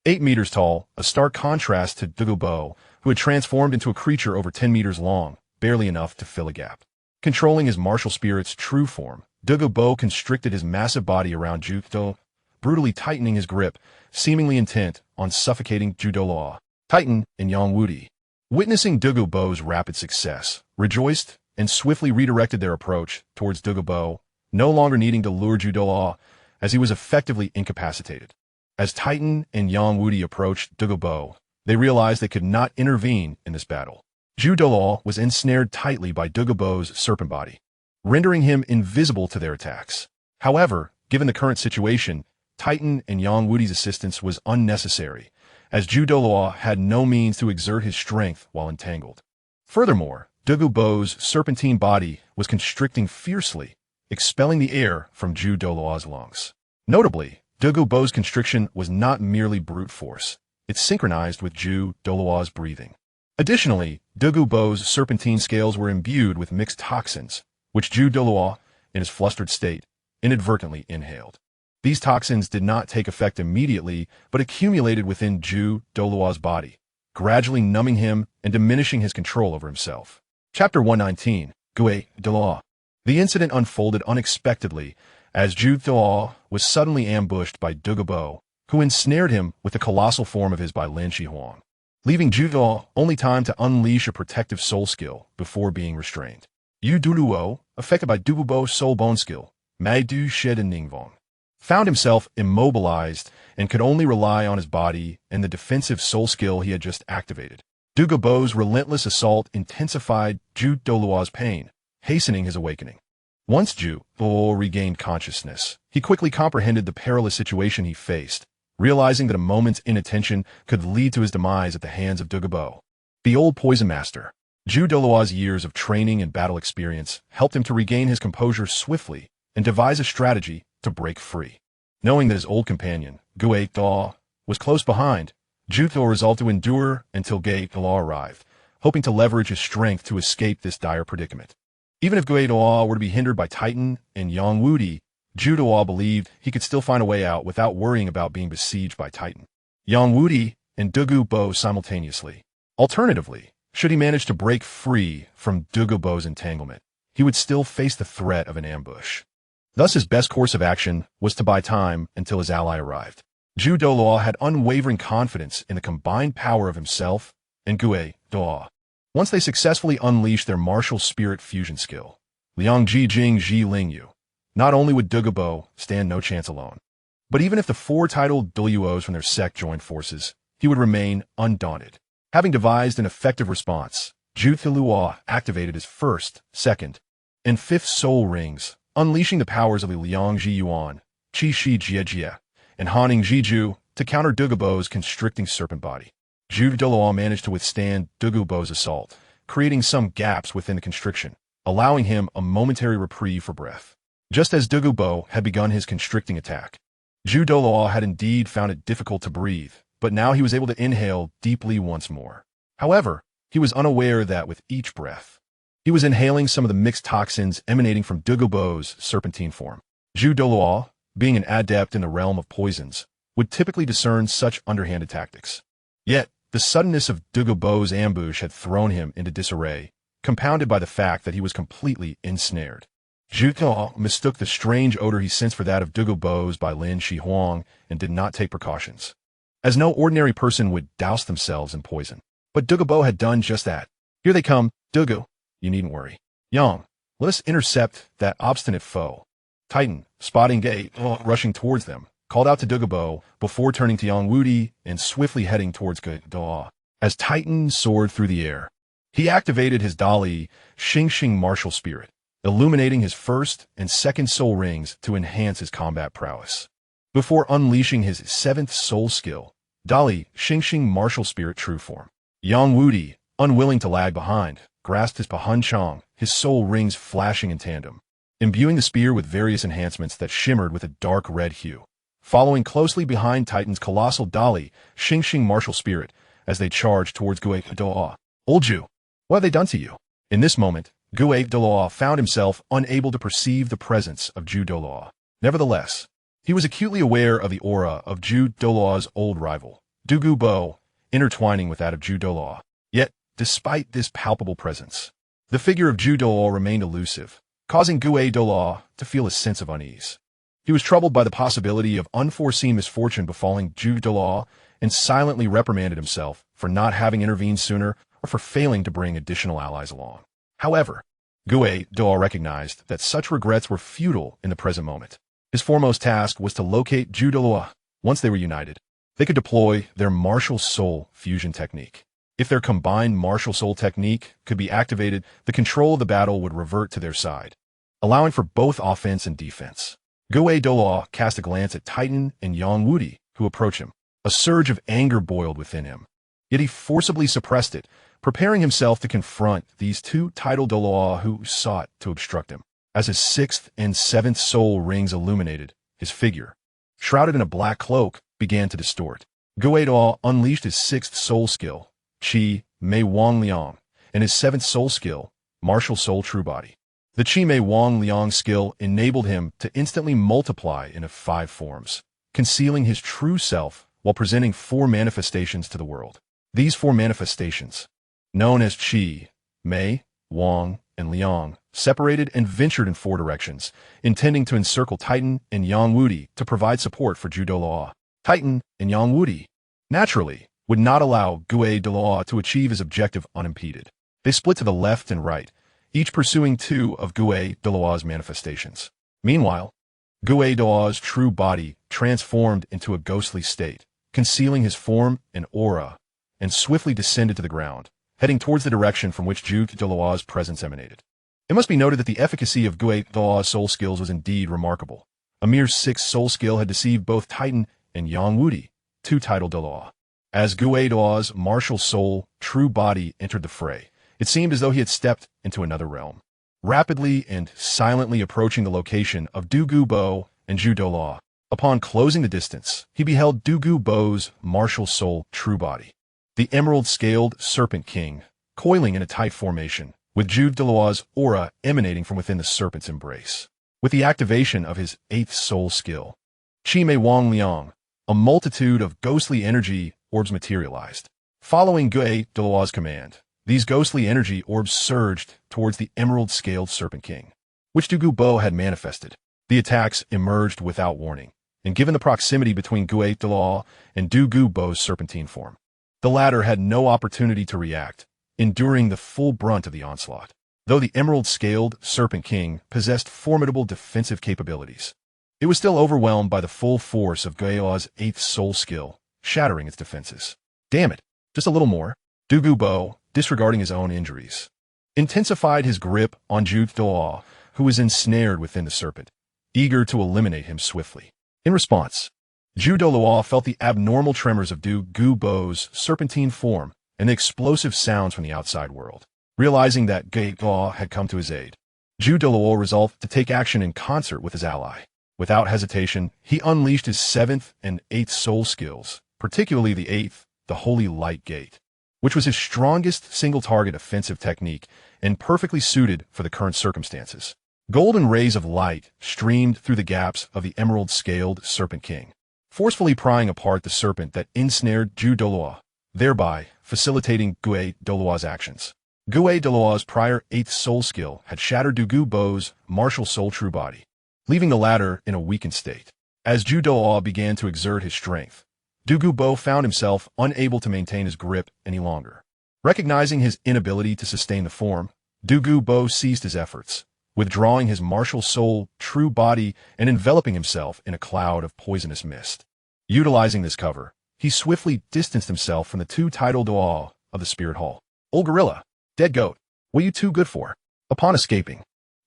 8 meters tall, a stark contrast to Douluo, who had transformed into a creature over 10 meters long, barely enough to fill a gap. Controlling his martial spirit's true form, Douluo constricted his massive body around Douluo, brutally tightening his grip, seemingly intent on suffocating Douluo. Titan and Yang, witnessing Douluo's rapid success, rejoiced and swiftly redirected their approach towards Douluo, no longer needing to lure Douluo, as he was effectively incapacitated. As Titan and Yang approached Douluo, they realized they could not intervene in this battle. Douluo was ensnared tightly by Douluo's serpent body, rendering him invisible to their attacks. However, given the current situation, Titan and Yang's assistance was unnecessary, as Douluo had no means to exert his strength while entangled. Furthermore, Douluo's serpentine body was constricting fiercely, expelling the air from Douluo's lungs. Notably, Douluo's constriction was not merely brute force. It synchronized with Douluo's breathing. Additionally, Douluo's serpentine scales were imbued with mixed toxins, which Douluo, in his flustered state, inadvertently inhaled. These toxins did not take effect immediately, but accumulated within Douluo's body, gradually numbing him and diminishing his control over himself. Chapter 119, Douluo. The incident unfolded unexpectedly, as Douluo was suddenly ambushed by Douluo, who ensnared him with the colossal form of his by Lin Shihuang, leaving Douluo only time to unleash a protective soul skill before being restrained. Douluo, affected by Douluo's soul bone skill, Mai Du Shed and Ningvong, found himself immobilized and could only rely on his body and the defensive soul skill he had just activated. Douluo's relentless assault intensified Douluo's pain, hastening his awakening. Once Douluo regained consciousness, he quickly comprehended the perilous situation he faced, realizing that a moment's inattention could lead to his demise at the hands of Douluo. The old poison master, Douluo's years of training and battle experience helped him to regain his composure swiftly and devise a strategy to break free. Knowing that his old companion, Douluo, was close behind, Douluo resolved to endure until Douluo arrived, hoping to leverage his strength to escape this dire predicament. Even if Douluo were to be hindered by Titan and Yang, Douluo believed he could still find a way out without worrying about being besieged by Titan, Yang, and Douluo simultaneously. Alternatively, should he manage to break free from Douluo's entanglement, he would still face the threat of an ambush. Thus, his best course of action was to buy time until his ally arrived. Douluo had unwavering confidence in the combined power of himself and Douluo. Once they successfully unleashed their martial spirit fusion skill, Liang Jing Ji Lingyu, not only would Douluo stand no chance alone, but even if the four titled Douluos from their sect joined forces, he would remain undaunted. Having devised an effective response, Douluo activated his first, second, and fifth soul rings, unleashing the powers of the Liang Yuan, Qi Shi Jie, and Haning Jiju to counter Douluo's constricting serpent body. Douluo managed to withstand Douluo's assault, creating some gaps within the constriction, allowing him a momentary reprieve for breath. Just as Douluo had begun his constricting attack, Douluo had indeed found it difficult to breathe, but now he was able to inhale deeply once more. However, he was unaware that with each breath, he was inhaling some of the mixed toxins emanating from Douluo's serpentine form. Douluo, being an adept in the realm of poisons, would typically discern such underhanded tactics. Yet, the suddenness of Douluo's ambush had thrown him into disarray, compounded by the fact that he was completely ensnared. Douluo mistook the strange odor he sensed for that of Douluo's by Lin Shihuang and did not take precautions, as no ordinary person would douse themselves in poison. But Douluo had done just that. Here they come, Douluo. You needn't worry. Yang, let us intercept that obstinate foe. Titan, spotting rushing towards them, called out to Douluo before turning to Yang and swiftly heading towards Douluo. As Titan soared through the air, he activated his Dalu Xingxing martial spirit, illuminating his first and second soul rings to enhance his combat prowess. Before unleashing his seventh soul skill, Dalu Xingxing martial spirit true form, Yang, unwilling to lag behind, grasped his Pahan Chong, his soul rings flashing in tandem, imbuing the spear with various enhancements that shimmered with a dark red hue. Following closely behind Titan's colossal Dalu Xingxing martial spirit as they charged towards Douluo. Old Jew, what have they done to you? In this moment, Douluo found himself unable to perceive the presence of Douluo. Nevertheless, He was acutely aware of the aura of Zhu Doluo's old rival, Dugu Bo, intertwining with that of Zhu Doluo. Yet, despite this palpable presence, the figure of Zhu Doluo remained elusive, causing Gue Doluo to feel a sense of unease. He was troubled by the possibility of unforeseen misfortune befalling Zhu Doluo and silently reprimanded himself for not having intervened sooner or for failing to bring additional allies along. However, Gue Doluo recognized that such regrets were futile in the present moment. His foremost task was to locate Zhu Doluo. Once they were united, they could deploy their martial soul fusion technique. If their combined martial soul technique could be activated, the control of the battle would revert to their side, allowing for both offense and defense. Gue Doluo cast a glance at Titan and Yang Wudi, who approached him. A surge of anger boiled within him. Yet he forcibly suppressed it, preparing himself to confront these two title Doluo who sought to obstruct him. As his sixth and seventh soul rings illuminated, his figure, shrouded in a black cloak, began to distort. Gue Doluo unleashed his sixth soul skill, Qi Mei Wang Liang, and his seventh soul skill, Martial Soul True Body. The Qi Mei Wang Liang skill enabled him to instantly multiply into 5 forms, concealing his true self while presenting 4 manifestations to the world. These 4 manifestations, known as Qi, Mei, Wang, and Liang, separated and ventured in 4 directions, intending to encircle Titan and Yang Wudi to provide support for Zhu Doluo. Titan and Yang Wudi, naturally, would not allow Gue Doluo to achieve his objective unimpeded. They split to the left and right, each pursuing 2 of Gue Doluo's manifestations. Meanwhile, Gue Doluo's true body transformed into a ghostly state, concealing his form and aura, and swiftly descended to the ground, heading towards the direction from which Zhu Doluo's presence emanated. It must be noted that the efficacy of Gue Doluo's soul skills was indeed remarkable. A mere 6 soul skill had deceived both Titan and Yang Wudi, 2 title Dalu. As Gue Doluo's martial soul, true body entered the fray, it seemed as though he had stepped into another realm. Rapidly and silently approaching the location of Dugu Bo and Zhu Doluo, upon closing the distance, he beheld Dugu Bo's martial soul, true body, the emerald-scaled Serpent King, coiling in a tight formation, with Zhu Doluo's aura emanating from within the serpent's embrace. With the activation of his 8th soul skill, Qi Mei Wang Liang, a multitude of ghostly energy orbs materialized. Following Gue Doluo's command, these ghostly energy orbs surged towards the emerald-scaled Serpent King, which Dugu Bo had manifested. The attacks emerged without warning, and given the proximity between Gue Doluo and Dugu Bo's serpentine form, the latter had no opportunity to react, enduring the full brunt of the onslaught. Though the emerald-scaled Serpent King possessed formidable defensive capabilities, it was still overwhelmed by the full force of Gue Doluo's 8th soul skill, shattering its defenses. Damn it, just a little more. Dugu Bo, disregarding his own injuries, intensified his grip on Zhu Doluo, who was ensnared within the serpent, eager to eliminate him swiftly. In response, Zhu Doluo felt the abnormal tremors of Dugu Bo's serpentine form and the explosive sounds from the outside world. Realizing that Gue Doluo had come to his aid, Zhu Doluo resolved to take action in concert with his ally. Without hesitation, he unleashed his 7th and 8th soul skills, particularly the 8th, the Holy Light Gate, which was his strongest single-target offensive technique and perfectly suited for the current circumstances. Golden rays of light streamed through the gaps of the emerald-scaled Serpent King, forcefully prying apart the serpent that ensnared Zhu Doluo, thereby facilitating Gue Doluo's actions. Gue Doluo's prior 8th soul skill had shattered Dugu Bo's martial soul true body, leaving the latter in a weakened state. As Zhu Doluo began to exert his strength, Dugu Bo found himself unable to maintain his grip any longer. Recognizing his inability to sustain the form, Dugu Bo ceased his efforts, withdrawing his martial soul true body and enveloping himself in a cloud of poisonous mist. Utilizing this cover, he swiftly distanced himself from the 2 title Dalu of the Spirit Hall. Old gorilla, dead goat, what are you too good for? Upon escaping,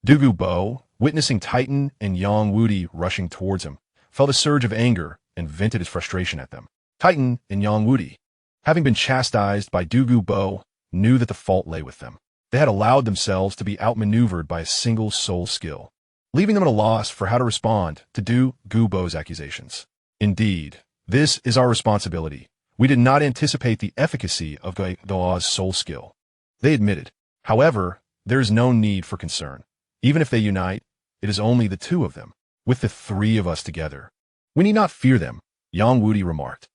Dugu Bo, witnessing Titan and Yang Wudi rushing towards him, felt a surge of anger and vented his frustration at them. Titan and Yang Wudi, having been chastised by Dugu Bo, knew that the fault lay with them. They had allowed themselves to be outmaneuvered by a single soul skill, leaving them at a loss for how to respond to Dugu Bo's accusations. Indeed, this is our responsibility. We did not anticipate the efficacy of Gue Doluo's soul skill, they admitted. However, there is no need for concern. Even if they unite, it is only the 2 of them. With the 3 of us together, We need not fear them, Yang Wudi remarked.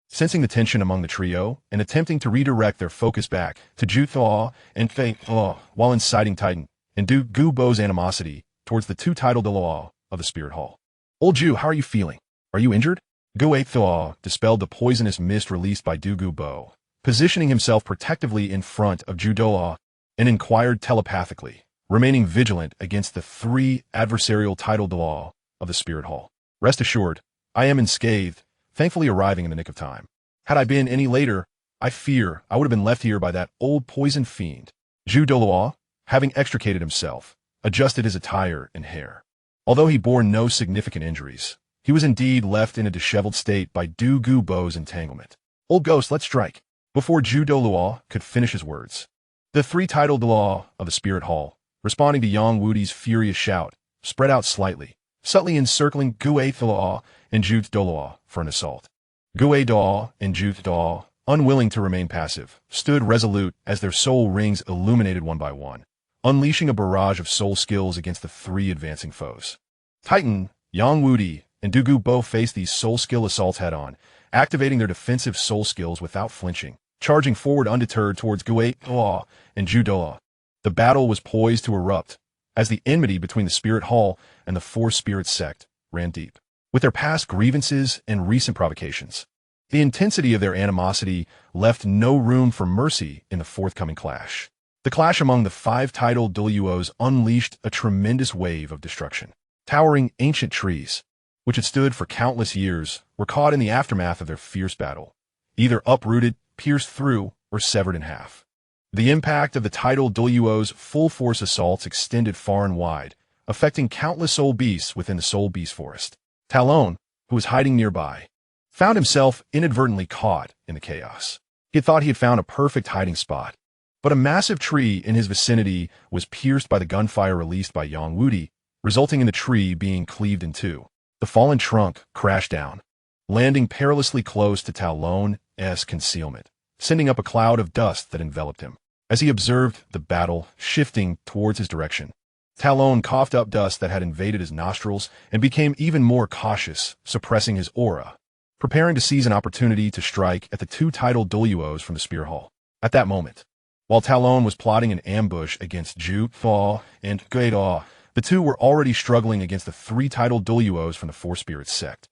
Sensing the tension among the trio and attempting to redirect their focus back to Zhu Thaw and Fei Thaw while inciting Titan and Du Gu Bo's animosity towards the two titled Dalu of the Spirit Hall. Old Zhu, how are you feeling? Are you injured? Gu Thaw dispelled the poisonous mist released by Du Gu Bo, positioning himself protectively in front of Zhu Dalu and inquired telepathically, remaining vigilant against the three adversarial titled Dalu of the Spirit Hall. Rest assured, I am unscathed, thankfully arriving in the nick of time. Had I been any later, I fear I would have been left here by that old poison fiend. Zhu Dalu, having extricated himself, adjusted his attire and hair. Although he bore no significant injuries, he was indeed left in a disheveled state by Du Gu Bo's entanglement. Old ghost, let's strike. Before Zhu Dalu could finish his words, the three titled Dalu of the Spirit Hall, responding to Yang Wudi's furious shout, spread out slightly, subtly encircling Gu Thaw and Zhu Dalu for an assault. Gu Daw and Zhu Daw, unwilling to remain passive, stood resolute as their soul rings illuminated one by one, unleashing a barrage of soul skills against the three advancing foes. Titan, Yang Wudi, and Du Gu Bo faced these soul skill assaults head-on, activating their defensive soul skills without flinching, charging forward undeterred towards Gu Daw and Zhu Daw. The battle was poised to erupt, as the enmity between the Spirit Hall and the Four Spirits sect ran deep. With their past grievances and recent provocations, the intensity of their animosity left no room for mercy in the forthcoming clash. The clash among the five titled Daluos unleashed a tremendous wave of destruction. Towering ancient trees, which had stood for countless years, were caught in the aftermath of their fierce battle, either uprooted, pierced through, or severed in half. The impact of the titled Daluos' full-force assaults extended far and wide, affecting countless soul beasts within the Soul Beast Forest. Talon, who was hiding nearby, found himself inadvertently caught in the chaos. He had thought he had found a perfect hiding spot, but a massive tree in his vicinity was pierced by the gunfire released by Yang Wudi, resulting in the tree being cleaved in two. The fallen trunk crashed down, landing perilously close to Talon's concealment, sending up a cloud of dust that enveloped him. As he observed the battle shifting towards his direction, Talon coughed up dust that had invaded his nostrils and became even more cautious, suppressing his aura, preparing to seize an opportunity to strike at the two titled Daluos from the Spear Hall. At that moment, while Talon was plotting an ambush against Zhu Thaw and Gu Daw, the two were already struggling against the three titled Daluos from the Four Spirits sect.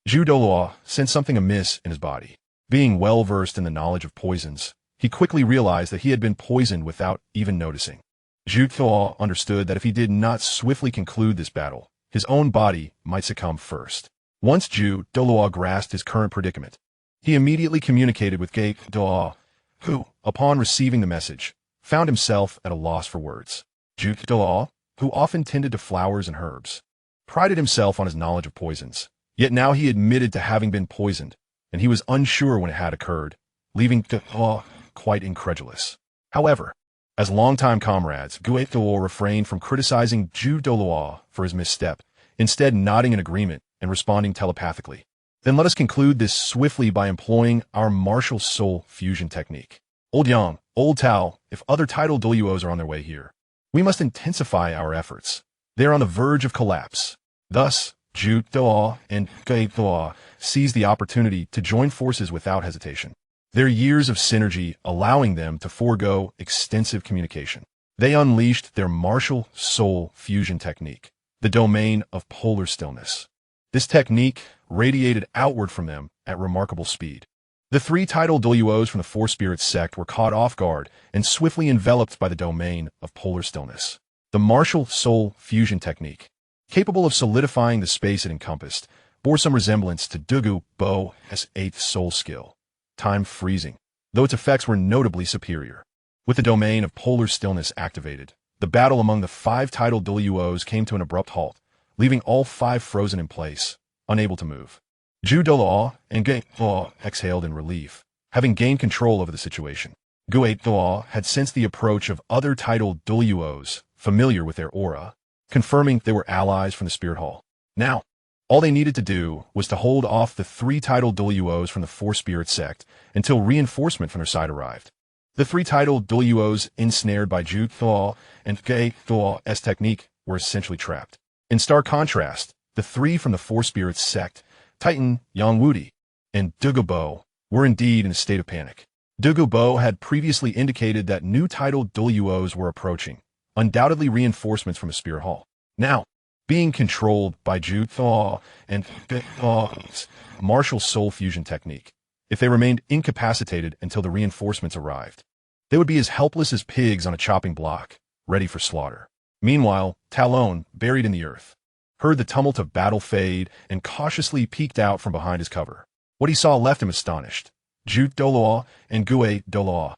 Zhu Dalu sensed something amiss in his body. Being well-versed in the knowledge of poisons, he quickly realized that he had been poisoned without even noticing. Zhu Thaw understood that if he did not swiftly conclude this battle, his own body might succumb first. Once Zhu Dalu grasped his current predicament, he immediately communicated with Gu Daw, who, upon receiving the message, found himself at a loss for words. Zhu Dalu, who often tended to flowers and herbs, prided himself on his knowledge of poisons, yet now he admitted to having been poisoned, and he was unsure when it had occurred, leaving Dalu quite incredulous. However, as longtime comrades, Gu Daw refrained from criticizing Zhu Dalu for his misstep, instead nodding in agreement and responding telepathically. Then let us conclude this swiftly by employing our martial soul fusion technique. Old Yang, Old Tao, if other titled Daluos are on their way here, we must intensify our efforts. They are on the verge of collapse. Thus, Zhu Daw and Gu Daw seized the opportunity to join forces without hesitation, their years of synergy allowing them to forego extensive communication. They unleashed their martial soul fusion technique, the domain of polar stillness. This technique radiated outward from them at remarkable speed. The three titled Daluos from the Four Spirits sect were caught off guard and swiftly enveloped by the domain of polar stillness. The martial soul fusion technique, capable of solidifying the space it encompassed, bore some resemblance to Du Gu Bo's eighth soul skill, time freezing, though its effects were notably superior. With the domain of polar stillness activated, the battle among the five titled Daluos came to an abrupt halt, leaving all five frozen in place, unable to move. Zhu Dalu and Gu Daw exhaled in relief, having gained control over the situation. Gu Daw had sensed the approach of other titled Daluos, familiar with their aura, confirming they were allies from the Spirit Hall. Now, all they needed to do was to hold off the three titled Daluos from the Four Spirit sect until reinforcement from their side arrived. The three titled Daluos ensnared by Zhu Thaw and Gu Daw's technique were essentially trapped. In stark contrast, The three from the Four Spirits sect, Titan, Yangwudi, and Douluo, were indeed in a state of panic. Douluo had previously indicated that new titled Douluos were approaching, undoubtedly reinforcements from a spirit hall. Now, being controlled by Douluo and Dalu's martial soul fusion technique, if they remained incapacitated until the reinforcements arrived, they would be as helpless as pigs on a chopping block, ready for slaughter. Meanwhile, Talon, buried in the earth, heard the tumult of battle fade and cautiously peeked out from behind his cover. What he saw left him astonished. Douluo and Douluo,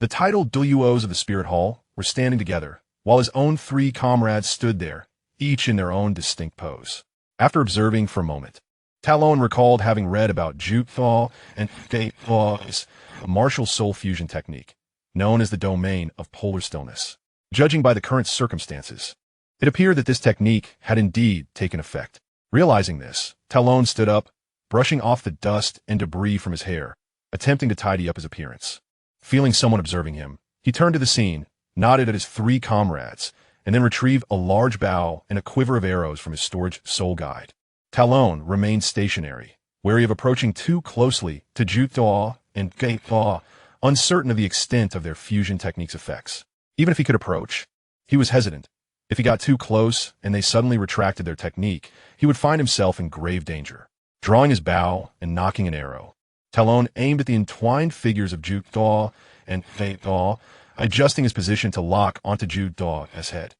the titled Douluos of the Spirit Hall, were standing together, while his own three comrades stood there, each in their own distinct pose. After observing for a moment, Talon recalled having read about Douluo and Dalu's martial soul fusion technique, known as the domain of polar stillness. Judging by the current circumstances, it appeared that this technique had indeed taken effect. Realizing this, Talon stood up, brushing off the dust and debris from his hair, attempting to tidy up his appearance. Feeling someone observing him, he turned to the scene, nodded at his three comrades, and then retrieved a large bow and a quiver of arrows from his storage soul guide. Talon remained stationary, wary of approaching too closely to Douluo and Dalu, uncertain of the extent of their fusion technique's effects. Even if he could approach, he was hesitant. If he got too close and they suddenly retracted their technique, he would find himself in grave danger. Drawing his bow and nocking an arrow, Talon aimed at the entwined figures of Douluo and Dalu, adjusting his position to lock onto Douluo's head.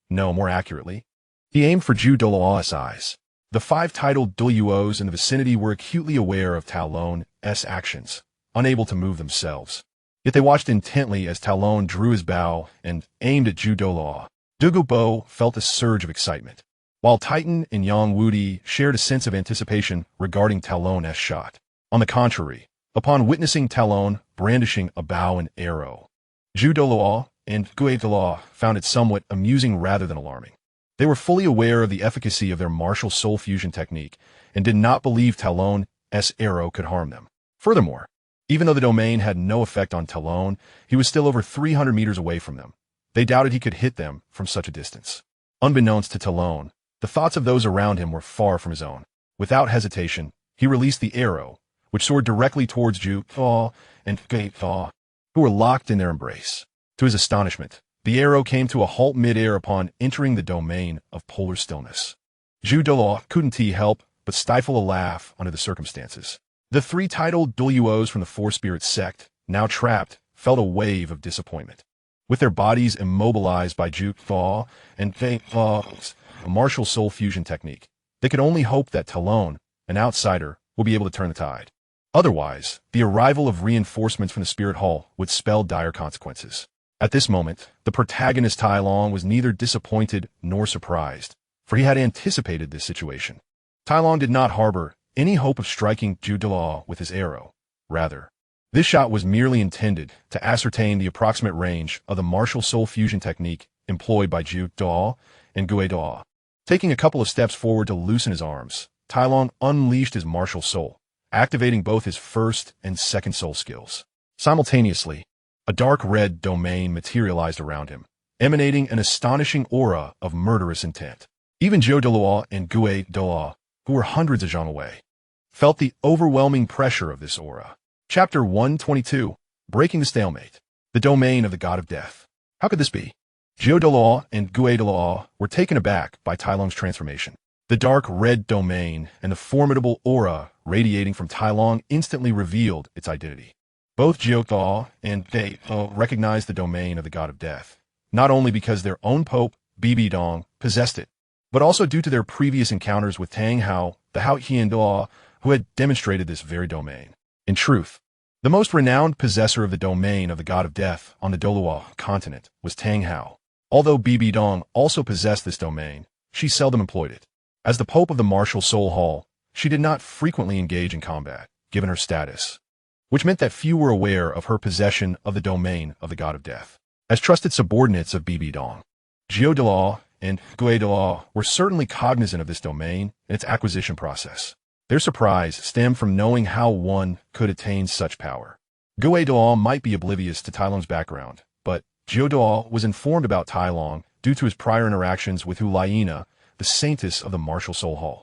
No, more accurately, he aimed for Douluo's eyes. The five titled Douluos in the vicinity were acutely aware of Talon's actions, unable to move themselves. Yet they watched intently as Talon drew his bow and aimed at Douluo. Douluo felt a surge of excitement, while Titan and Yangwudi shared a sense of anticipation regarding Talon's shot. On the contrary, upon witnessing Talon brandishing a bow and arrow, Douluo and Dalu found it somewhat amusing rather than alarming. They were fully aware of the efficacy of their martial soul fusion technique and did not believe Talon's arrow could harm them. Furthermore, even though the domain had no effect on Talon, he was still over 300 meters away from them. They doubted he could hit them from such a distance. Unbeknownst to Talon, the thoughts of those around him were far from his own. Without hesitation, he released the arrow, which soared directly towards Douluo and Dalu, who were locked in their embrace. To his astonishment, the arrow came to a halt mid-air upon entering the domain of polar stillness. Douluo couldn't help but stifle a laugh under the circumstances. The three titled Douluos from the Four Spirits sect, now trapped, felt a wave of disappointment. With their bodies immobilized by Douluo and Dalu's martial soul fusion technique, they could only hope that Talon, an outsider, will be able to turn the tide. Otherwise, the arrival of reinforcements from the Spirit Hall would spell dire consequences. At this moment, the protagonist Talon was neither disappointed nor surprised, for he had anticipated this situation. Talon did not harbor any hope of striking Douluo with his arrow. Rather, this shot was merely intended to ascertain the approximate range of the martial soul fusion technique employed by Douluo and Dalu. Taking a couple of steps forward to loosen his arms, Talon unleashed his martial soul, activating both his first and second soul skills. Simultaneously, a dark red domain materialized around him, emanating an astonishing aura of murderous intent. Even Douluo and Dalu, who were hundreds of zhang away, felt the overwhelming pressure of this aura. Chapter 122, Breaking the Stalemate, the Domain of the God of Death. How could this be? Douluo and Dalu were taken aback by Talon's transformation. The dark red domain and the formidable aura radiating from Talon instantly revealed its identity. Both Douluo and Dalu recognized the domain of the God of Death, not only because their own pope, Bibidong, possessed it, but also due to their previous encounters with Tang Hao, the Haotian Dalu, who had demonstrated this very domain. In truth, the most renowned possessor of the domain of the God of Death on the Douluo continent was Tang Hao. Although Bibidong also possessed this domain, she seldom employed it. As the Pope of the Martial Soul Hall, she did not frequently engage in combat, given her status, which meant that few were aware of her possession of the domain of the God of Death. As trusted subordinates of Bibidong, Dalu and Dalu were certainly cognizant of this domain and its acquisition process. Their surprise stemmed from knowing how one could attain such power. Dalu might be oblivious to Talon's background, but Dalu was informed about Talon due to his prior interactions with Hulayina, the saintess of the martial soul hall.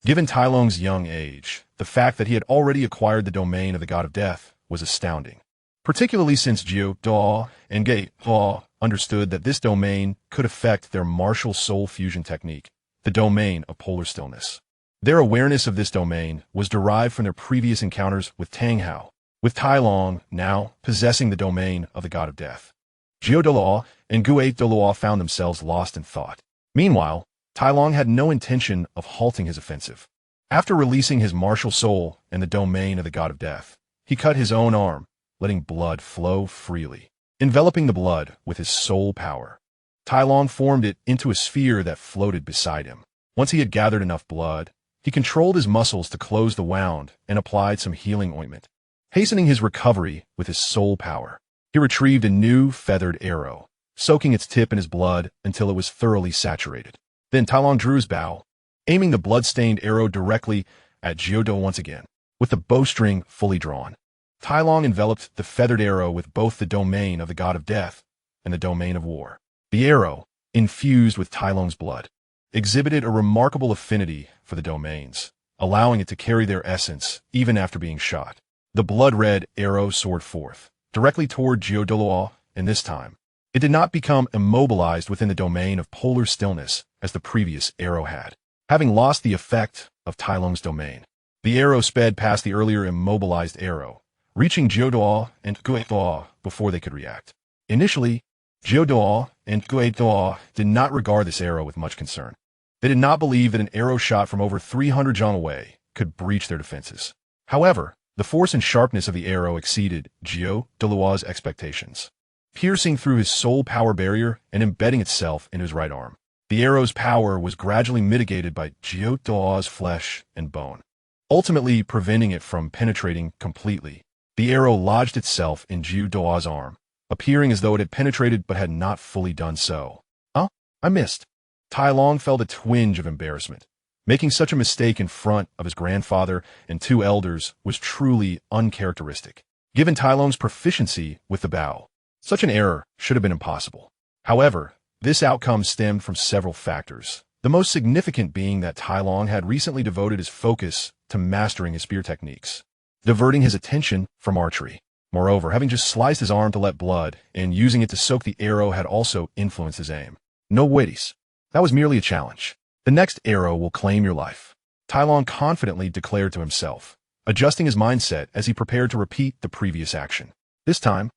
Given Tai Long's young age, the fact that he had already acquired the domain of the god of death was astounding, particularly since Douluo and Douluo understood that this domain could affect their martial soul fusion technique, the domain of polar stillness. Their awareness of this domain was derived from their previous encounters with Tang Hao, with Tai Long now possessing the domain of the god of death. Douluo and Douluo found themselves lost in thought. Meanwhile, Tai Long had no intention of halting his offensive. After releasing his martial soul and the domain of the god of death, he cut his own arm, letting blood flow freely, enveloping the blood with his soul power. Tai Long formed it into a sphere that floated beside him. Once he had gathered enough blood, he controlled his muscles to close the wound and applied some healing ointment, hastening his recovery with his soul power. He retrieved a new feathered arrow, soaking its tip in his blood until it was thoroughly saturated. Then Tai Long drew his bow, aiming the blood-stained arrow directly at Douluo once again. With the bowstring fully drawn, Tai Long enveloped the feathered arrow with both the domain of the god of death and the domain of war. The arrow, infused with Tai Long's blood, exhibited a remarkable affinity for the domains, allowing it to carry their essence even after being shot. The blood-red arrow soared forth, directly toward Douluo, and this time, it did not become immobilized within the domain of polar stillness as the previous arrow had. Having lost the effect of Tai Long's domain, the arrow sped past the earlier immobilized arrow, reaching Douluo and Douluo before they could react. Initially, Douluo and Douluo did not regard this arrow with much concern. They did not believe that an arrow shot from over 300 zhang away could breach their defenses. However, the force and sharpness of the arrow exceeded Douluo's expectations, piercing through his soul power barrier and embedding itself in his right arm. The arrow's power was gradually mitigated by Douluo's flesh and bone, ultimately preventing it from penetrating completely. The arrow lodged itself in Douluo's arm, appearing as though it had penetrated but had not fully done so. "Oh, I missed." Tai Long felt a twinge of embarrassment. Making such a mistake in front of his grandfather and two elders was truly uncharacteristic. Given Tai Long's proficiency with the bow, such an error should have been impossible. However, this outcome stemmed from several factors, the most significant being that Tai Long had recently devoted his focus to mastering his spear techniques, diverting his attention from archery. Moreover, having just sliced his arm to let blood and using it to soak the arrow had also influenced his aim. No worries. That was merely a challenge. The next arrow will claim your life, Tai Long confidently declared to himself, adjusting his mindset as he prepared to repeat the previous action. This time,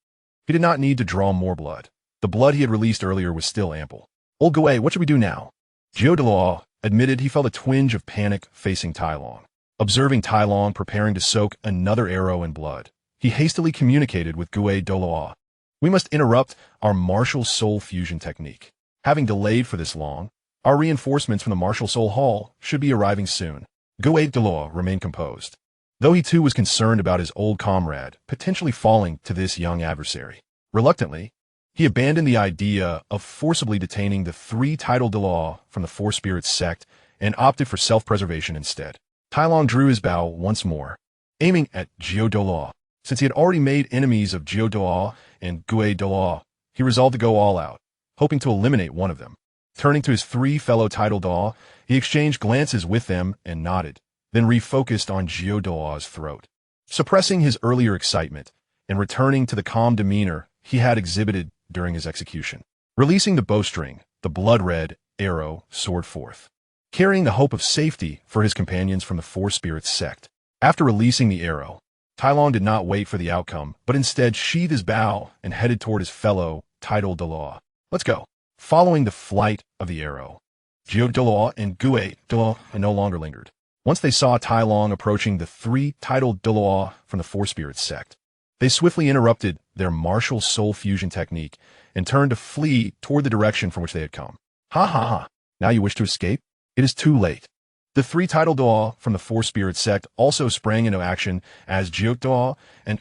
he did not need to draw more blood. The blood he had released earlier was still ample. "Old Guay, what should we do now?" Douluo admitted he felt a twinge of panic facing Tai Long. Observing Tai Long preparing to soak another arrow in blood, he hastily communicated with Douluo. "We must interrupt our martial soul fusion technique. Having delayed for this long, our reinforcements from the martial soul hall should be arriving soon." Douluo remained composed, though he too was concerned about his old comrade potentially falling to this young adversary. Reluctantly, he abandoned the idea of forcibly detaining the three titled Douluo from the Four Spirits sect and opted for self-preservation instead. Tai Long drew his bow once more, aiming at Douluo. Since he had already made enemies of Douluo and Douluo, he resolved to go all out, hoping to eliminate one of them. Turning to his three fellow titled Douluo, he exchanged glances with them and nodded, then refocused on Douluo's throat. Suppressing his earlier excitement and returning to the calm demeanor he had exhibited during his execution. Releasing the bowstring, the blood-red arrow soared forth, carrying the hope of safety for his companions from the Four Spirits sect. After releasing the arrow, Tai Long did not wait for the outcome, but instead sheathed his bow and headed toward his fellow titled Douluo. "Let's go." Following the flight of the arrow, Douluo and Douluo no longer lingered. Once they saw Tai Long approaching the three titled Douluo from the Four Spirits sect, they swiftly interrupted their martial soul fusion technique and turned to flee toward the direction from which they had come. "Ha ha ha. Now you wish to escape? It is too late." The three titled Douluo from the Four Spirits sect also sprang into action as Douluo and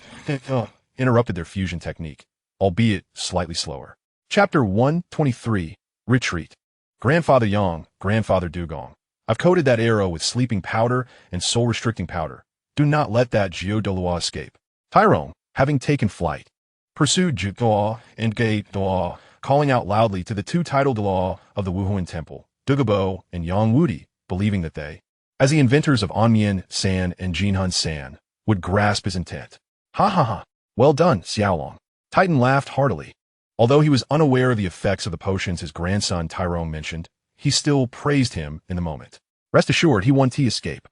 interrupted their fusion technique, albeit slightly slower. Chapter 123, Retreat. "Grandfather Yang, Grandfather Dugong, I've coated that arrow with sleeping powder and soul-restricting powder. Do not let that Douluo escape." Tyrone, having taken flight, pursued Douluo and Douluo, calling out loudly to the two titled Douluo of the Wuhuan Temple, Douluo, and Yang Wudi, believing that they, as the inventors of Onmian San and Jinhun San, would grasp his intent. Ha ha ha. Well done, Xiaolong. Titan laughed heartily. Although he was unaware of the effects of the potions his grandson Tyrone mentioned, he still praised him in the moment. Rest assured, he won escape.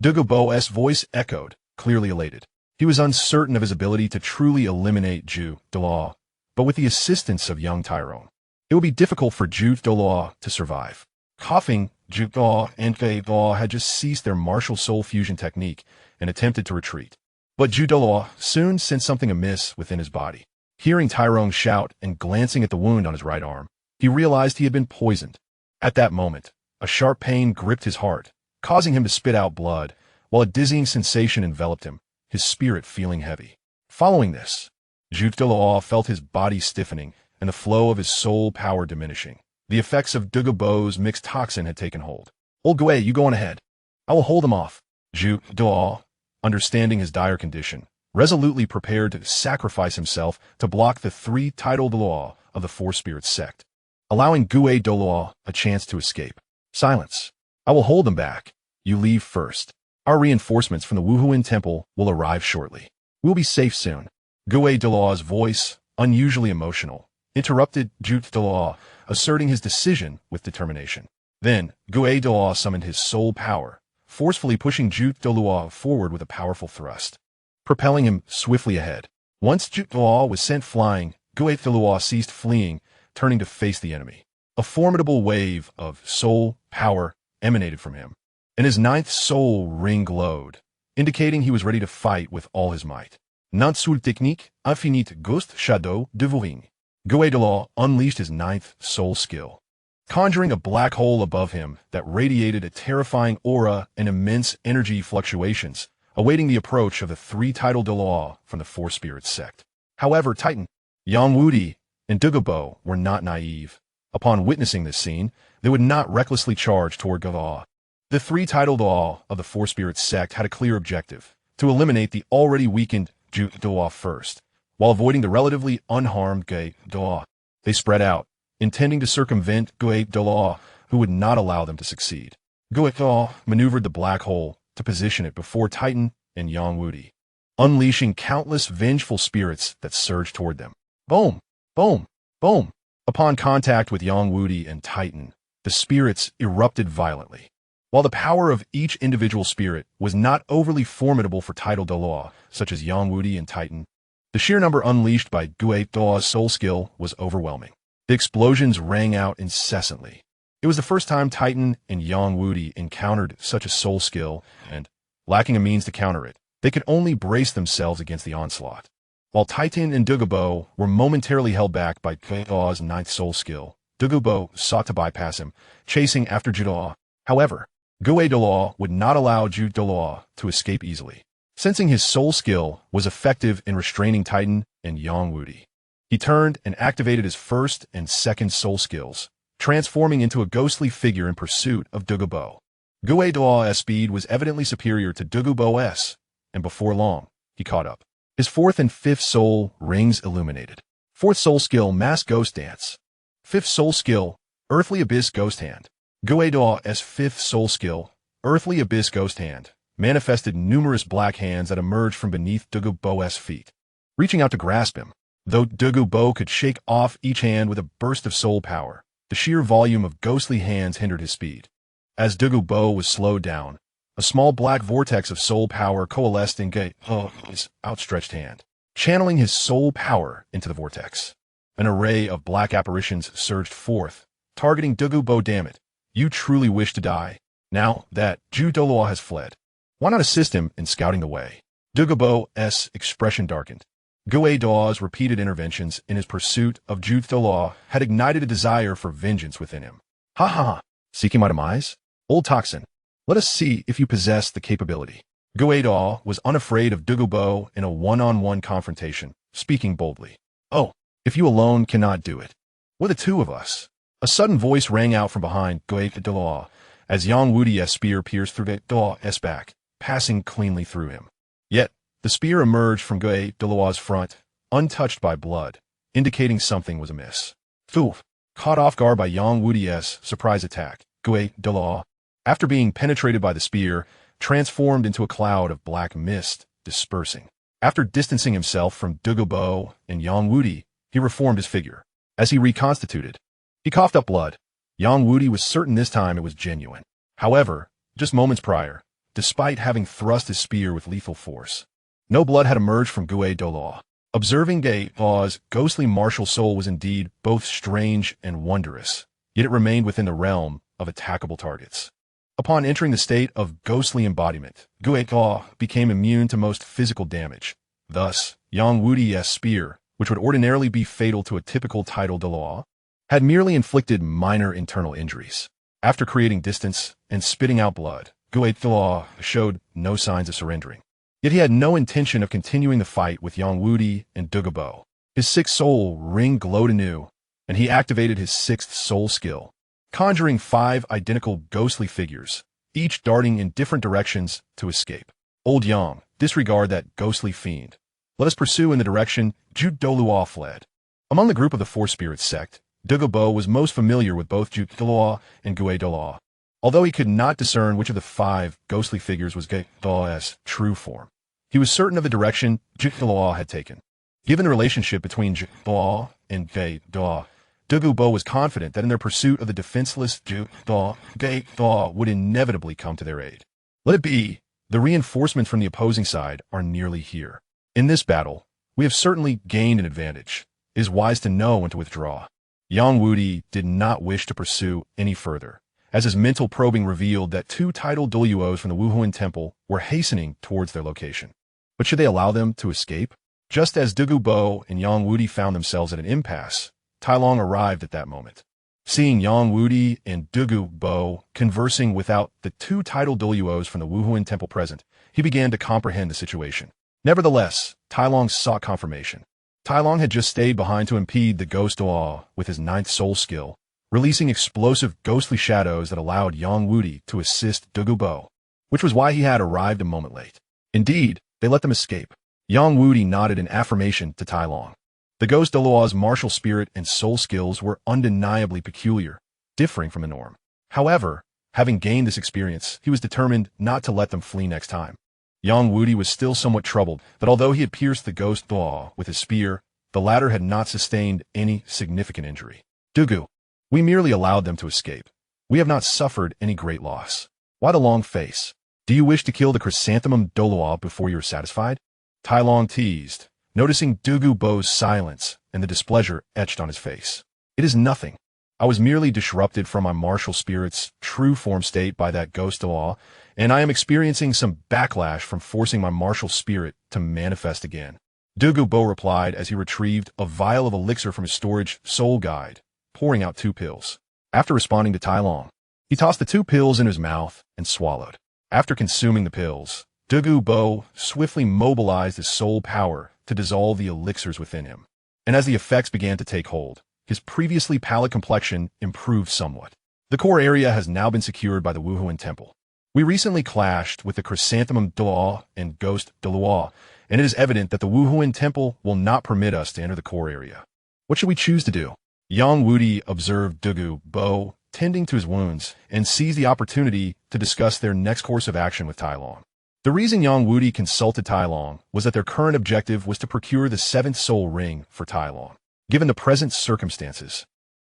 Douluo's voice echoed, clearly elated. He was uncertain of his ability to truly eliminate Douluo, but with the assistance of young Tyrone, it would be difficult for Douluo to survive. Coughing, Douluo and Douluo had just ceased their martial soul fusion technique and attempted to retreat. But Douluo soon sensed something amiss within his body. Hearing Tyrone shout and glancing at the wound on his right arm, he realized he had been poisoned. At that moment, a sharp pain gripped his heart, causing him to spit out blood, while a dizzying sensation enveloped him, his spirit feeling heavy. Following this, Douluo felt his body stiffening and the flow of his soul power diminishing. The effects of Douluo's mixed toxin had taken hold. Old Gui, you go on ahead. I will hold him off. Douluo, understanding his dire condition, resolutely prepared to sacrifice himself to block the three tidal Douluo of the Four Spirits sect, allowing Gui Douluo a chance to escape. Silence. I will hold them back. You leave first. Our reinforcements from the Wuhuan Temple will arrive shortly. We'll be safe soon. Gui Douluo's voice, unusually emotional, interrupted Douluo, asserting his decision with determination. Then, Gui Douluo summoned his soul power, forcefully pushing Douluo forward with a powerful thrust, propelling him swiftly ahead. Once Douluo was sent flying, Gui Douluo ceased fleeing, turning to face the enemy. A formidable wave of soul power emanated from him, and his ninth soul ring glowed, indicating he was ready to fight with all his might. Nansul technique infinite ghost shadow devouring. Gui Douluo unleashed his ninth soul skill, conjuring a black hole above him that radiated a terrifying aura and immense energy fluctuations, awaiting the approach of the three tidal Douluo from the Four Spirits sect. However, Titan, Yang Wudi, and Douluo were not naive. Upon witnessing this scene, they would not recklessly charge toward Douluo. The three tidal Douluo of the Four Spirits sect had a clear objective: to eliminate the already weakened Douluo first, while avoiding the relatively unharmed Gui Douluo. They spread out, intending to circumvent Gui Douluo, who would not allow them to succeed. Gui Douluo maneuvered the black hole to position it before Titan and Yang Wudi, unleashing countless vengeful spirits that surged toward them. Boom! Boom! Boom! Upon contact with Yang Wudi and Titan, the spirits erupted violently. While the power of each individual spirit was not overly formidable for tidal Douluo, such as Yang Wudi and Titan, the sheer number unleashed by Gui Douluo's soul skill was overwhelming. The explosions rang out incessantly. It was the first time Titan and Yang Wudi encountered such a soul skill, and, lacking a means to counter it, they could only brace themselves against the onslaught. While Titan and Douluo were momentarily held back by Gui Douluo's ninth soul skill, Douluo sought to bypass him, chasing after Douluo. However, Gui Douluo would not allow Douluo to escape easily. Sensing his soul skill was effective in restraining Titan and Yang Wudi, he turned and activated his first and second soul skills, transforming into a ghostly figure in pursuit of Douluo. Gui Douluo's speed was evidently superior to Douluo's, and before long, he caught up. His fourth and fifth soul rings illuminated. Fourth soul skill, Mass Ghost Dance. Fifth soul skill, Earthly Abyss Ghost Hand. Gui Douluo's fifth soul skill, Earthly Abyss Ghost Hand, manifested numerous black hands that emerged from beneath Douluo's feet, reaching out to grasp him. Though Douluo could shake off each hand with a burst of soul power, the sheer volume of ghostly hands hindered his speed. As Douluo was slowed down, a small black vortex of soul power coalesced in Gui's outstretched hand, channeling his soul power into the vortex. An array of black apparitions surged forth, targeting Douluo. Damn it, you truly wish to die? Now that Douluo has fled, why not assist him in scouting the way? Douluo's expression darkened. Gui Douluo's repeated interventions in his pursuit of Douluo had ignited a desire for vengeance within him. Ha ha ha! Seeking my demise? Old Toxin, let us see if you possess the capability. Gui Douluo was unafraid of Douluo in a one-on-one confrontation, speaking boldly. Oh, if you alone cannot do it, we're the two of us. A sudden voice rang out from behind Gui Douluo as Yang Wudi's spear pierced through Douluo's back, passing cleanly through him. Yet, the spear emerged from Gui Douluo's front, untouched by blood, indicating something was amiss. Caught off guard by Yang Wudi's surprise attack, Dalu, after being penetrated by the spear, transformed into a cloud of black mist, dispersing. After distancing himself from Douluo and Yang Wudi, he reformed his figure. As he reconstituted, he coughed up blood. Yang Wudi was certain this time it was genuine. However, just moments prior, despite having thrust his spear with lethal force, no blood had emerged from Dalu. Observing Dalu's ghostly martial soul was indeed both strange and wondrous, yet it remained within the realm of attackable targets. Upon entering the state of ghostly embodiment, Dalu became immune to most physical damage. Thus, Yang Wudi's spear, which would ordinarily be fatal to a typical title Dalu, had merely inflicted minor internal injuries. After creating distance and spitting out blood, Dalu showed no signs of surrendering. Yet he had no intention of continuing the fight with Yang Wudi and Douluo. His sixth soul ring glowed anew, and he activated his sixth soul skill, conjuring 5 identical ghostly figures, each darting in different directions to escape. Old Yang, disregard that ghostly fiend. Let us pursue in the direction Douluo fled. Among the group of the Four Spirits sect, Douluo was most familiar with both Dalu and Dalu, although he could not discern which of the 5 ghostly figures was Dalu's true form. He was certain of the direction Dalu had taken. Given the relationship between Dalu and Dalu, Douluo was confident that in their pursuit of the defenseless Dalu would inevitably come to their aid. Let it be, the reinforcements from the opposing side are nearly here. In this battle, we have certainly gained an advantage. It is wise to know when to withdraw. Yang Wudi did not wish to pursue any further, as his mental probing revealed that 2 titled Douluos from the Wuhuan Temple were hastening towards their location. But should they allow them to escape? Just as Douluo and Yang Wudi found themselves at an impasse, Tailong arrived at that moment. Seeing Yang Wudi and Douluo conversing without the 2 titled Douluos from the Wuhuan Temple present, he began to comprehend the situation. Nevertheless, Tailong sought confirmation. Tailong had just stayed behind to impede the ghost Dalu with his 9th soul skill, releasing explosive ghostly shadows that allowed Yang Wudi to assist Douluo, which was why he had arrived a moment late. Indeed, they let them escape. Yang Wudi nodded in affirmation to Tailong. The ghost Dalu's martial spirit and soul skills were undeniably peculiar, differing from the norm. However, having gained this experience, he was determined not to let them flee next time. Yang Wudi was still somewhat troubled that although he had pierced the ghost Dalu with his spear, the latter had not sustained any significant injury. Douluo, we merely allowed them to escape. We have not suffered any great loss. Why the long face? Do you wish to kill the chrysanthemum Douluo before you are satisfied? Tailong teased, noticing Douluo's silence and the displeasure etched on his face. It is nothing. I was merely disrupted from my martial spirit's true form state by that ghost Dalu, and I am experiencing some backlash from forcing my martial spirit to manifest again. Douluo replied as he retrieved a vial of elixir from his storage soul guide, pouring out 2 pills. After responding to Tailong, he tossed the 2 pills in his mouth and swallowed. After consuming the pills, Douluo swiftly mobilized his soul power to dissolve the elixirs within him. And as the effects began to take hold, his previously pallid complexion improved somewhat. The core area has now been secured by the Wuhuan Temple. We recently clashed with the Chrysanthemum Dalu and Ghost Dalu, and it is evident that the Wuhuan Temple will not permit us to enter the core area. What should we choose to do? Yang Wudi observed Douluo tending to his wounds and seized the opportunity to discuss their next course of action with Tailong. The reason Yang Wudi consulted Tailong was that their current objective was to procure the 7th soul ring for Tailong. Given the present circumstances,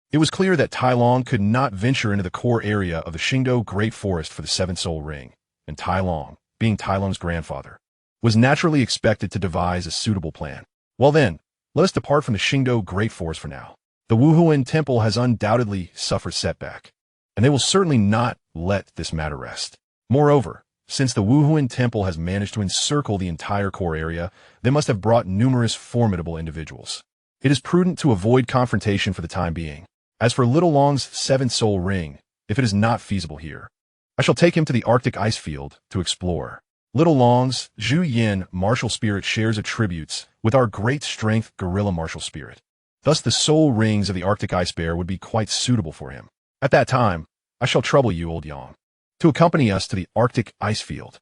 it was clear that Tailong could not venture into the core area of the Xingdou Great Forest for the 7th soul ring, and Tailong, being Tailong's grandfather, was naturally expected to devise a suitable plan. Well then, let us depart from the Xingdou Great Forest for now. The Wuhuan Temple has undoubtedly suffered setback, and they will certainly not let this matter rest. Moreover, since the Wuhuan Temple has managed to encircle the entire core area, they must have brought numerous formidable individuals. It is prudent to avoid confrontation for the time being. As for Little Long's 7th soul ring, if it is not feasible here, I shall take him to the Arctic ice field to explore. Little Long's Zhu Yin martial spirit shares attributes with our great strength gorilla martial spirit. Thus the soul rings of the Arctic ice bear would be quite suitable for him. At that time, I shall trouble you, old Yang, to accompany us to the Arctic ice field.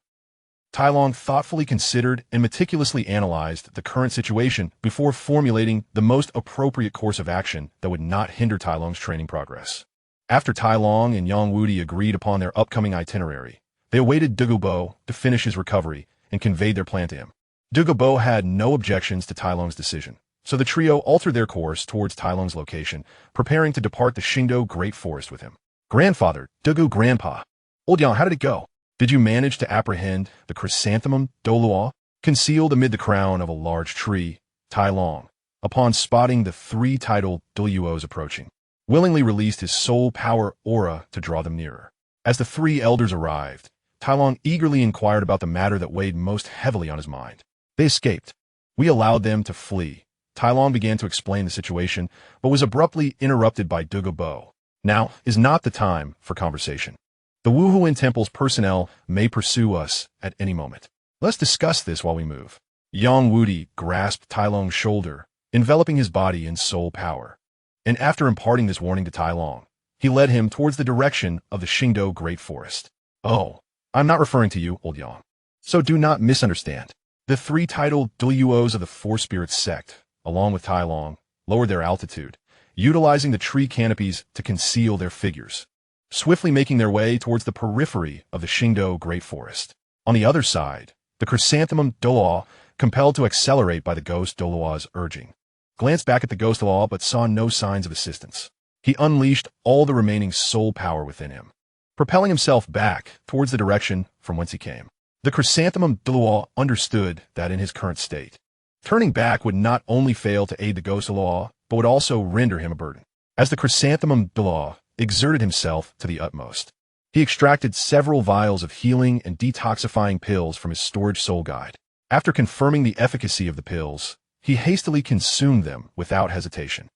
Tailong thoughtfully considered and meticulously analyzed the current situation before formulating the most appropriate course of action that would not hinder Tailong's training progress. After Tai Long and Yang Wudi agreed upon their upcoming itinerary, they awaited Douluo to finish his recovery and conveyed their plan to him. Douluo had no objections to Tai Long's decision, so the trio altered their course towards Tai Long's location, preparing to depart the Qingdao Great Forest with him. Grandfather, Doulu Grandpa. Old Yang, how did it go? Did you manage to apprehend the chrysanthemum Douluo, concealed amid the crown of a large tree? Tai Long, upon spotting the three tidal Douluos approaching, willingly released his soul power aura to draw them nearer. As the three elders arrived, Tai Long eagerly inquired about the matter that weighed most heavily on his mind. They escaped. We allowed them to flee. Tai Long began to explain the situation, but was abruptly interrupted by Douluo. Now is not the time for conversation. The Wuhuan Temple's personnel may pursue us at any moment. Let's discuss this while we move. Yang Wudi grasped Tai Long's shoulder, enveloping his body in soul power. And after imparting this warning to Tai Long, he led him towards the direction of the Qingdao Great Forest. Oh, I'm not referring to you, Old Yang. So do not misunderstand. The three tidal Douluos of the Four Spirits sect, along with Tai Long, lowered their altitude, utilizing the tree canopies to conceal their figures, swiftly making their way towards the periphery of the Qingdao Great Forest. On the other side, the chrysanthemum Douluo, compelled to accelerate by the ghost Douluo's urging, glanced back at the ghost Douluo but saw no signs of assistance. He unleashed all the remaining soul power within him, propelling himself back towards the direction from whence he came. The chrysanthemum Douluo understood that in his current state, turning back would not only fail to aid the ghost Douluo, but would also render him a burden. As the chrysanthemum Douluo exerted himself to the utmost, he extracted several vials of healing and detoxifying pills from his storage soul guide. After confirming the efficacy of the pills, he hastily consumed them without hesitation,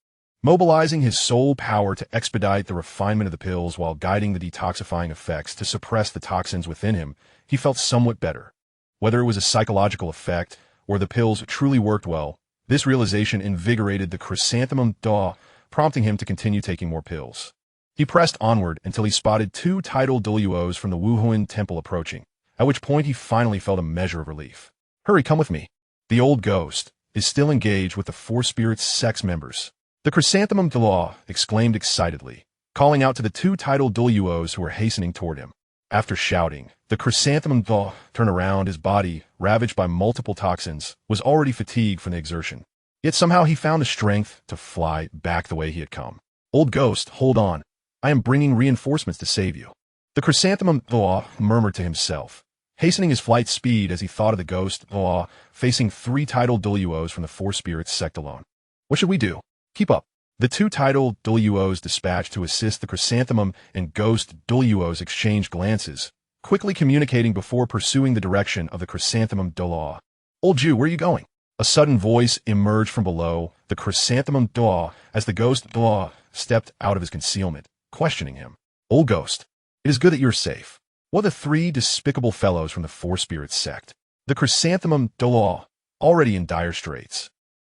mobilizing his soul power to expedite the refinement of the pills while guiding the detoxifying effects to suppress the toxins within him. He felt somewhat better. Whether it was a psychological effect or the pills truly worked well, this realization invigorated the chrysanthemum Douluo, prompting him to continue taking more pills. He pressed onward until he spotted two tidal Douluos from the Wuhuan Temple approaching, at which point he finally felt a measure of relief. Hurry, come with me. The old ghost is still engaged with the Four Spirits sex members. The chrysanthemum Douluo exclaimed excitedly, calling out to the two tidal Douluos who were hastening toward him. After shouting, the chrysanthemum Douluo turned around. His body, ravaged by multiple toxins, was already fatigued from the exertion. Yet somehow he found the strength to fly back the way he had come. Old ghost, hold on. I am bringing reinforcements to save you. The chrysanthemum Douluo murmured to himself, hastening his flight speed as he thought of the ghost Douluo facing three tidal Douluos from the Four Spirits sect alone. What should we do? Keep up. The two tidal Douluos dispatched to assist the chrysanthemum and ghost Douluos exchanged glances, quickly communicating before pursuing the direction of the chrysanthemum Douluo. Old Jew, where are you going? A sudden voice emerged from below the chrysanthemum Douluo as the ghost Douluo stepped out of his concealment, questioning him. Old ghost, it is good that you're safe. What are the three despicable fellows from the Four Spirits sect? The chrysanthemum Douluo, already in dire straits,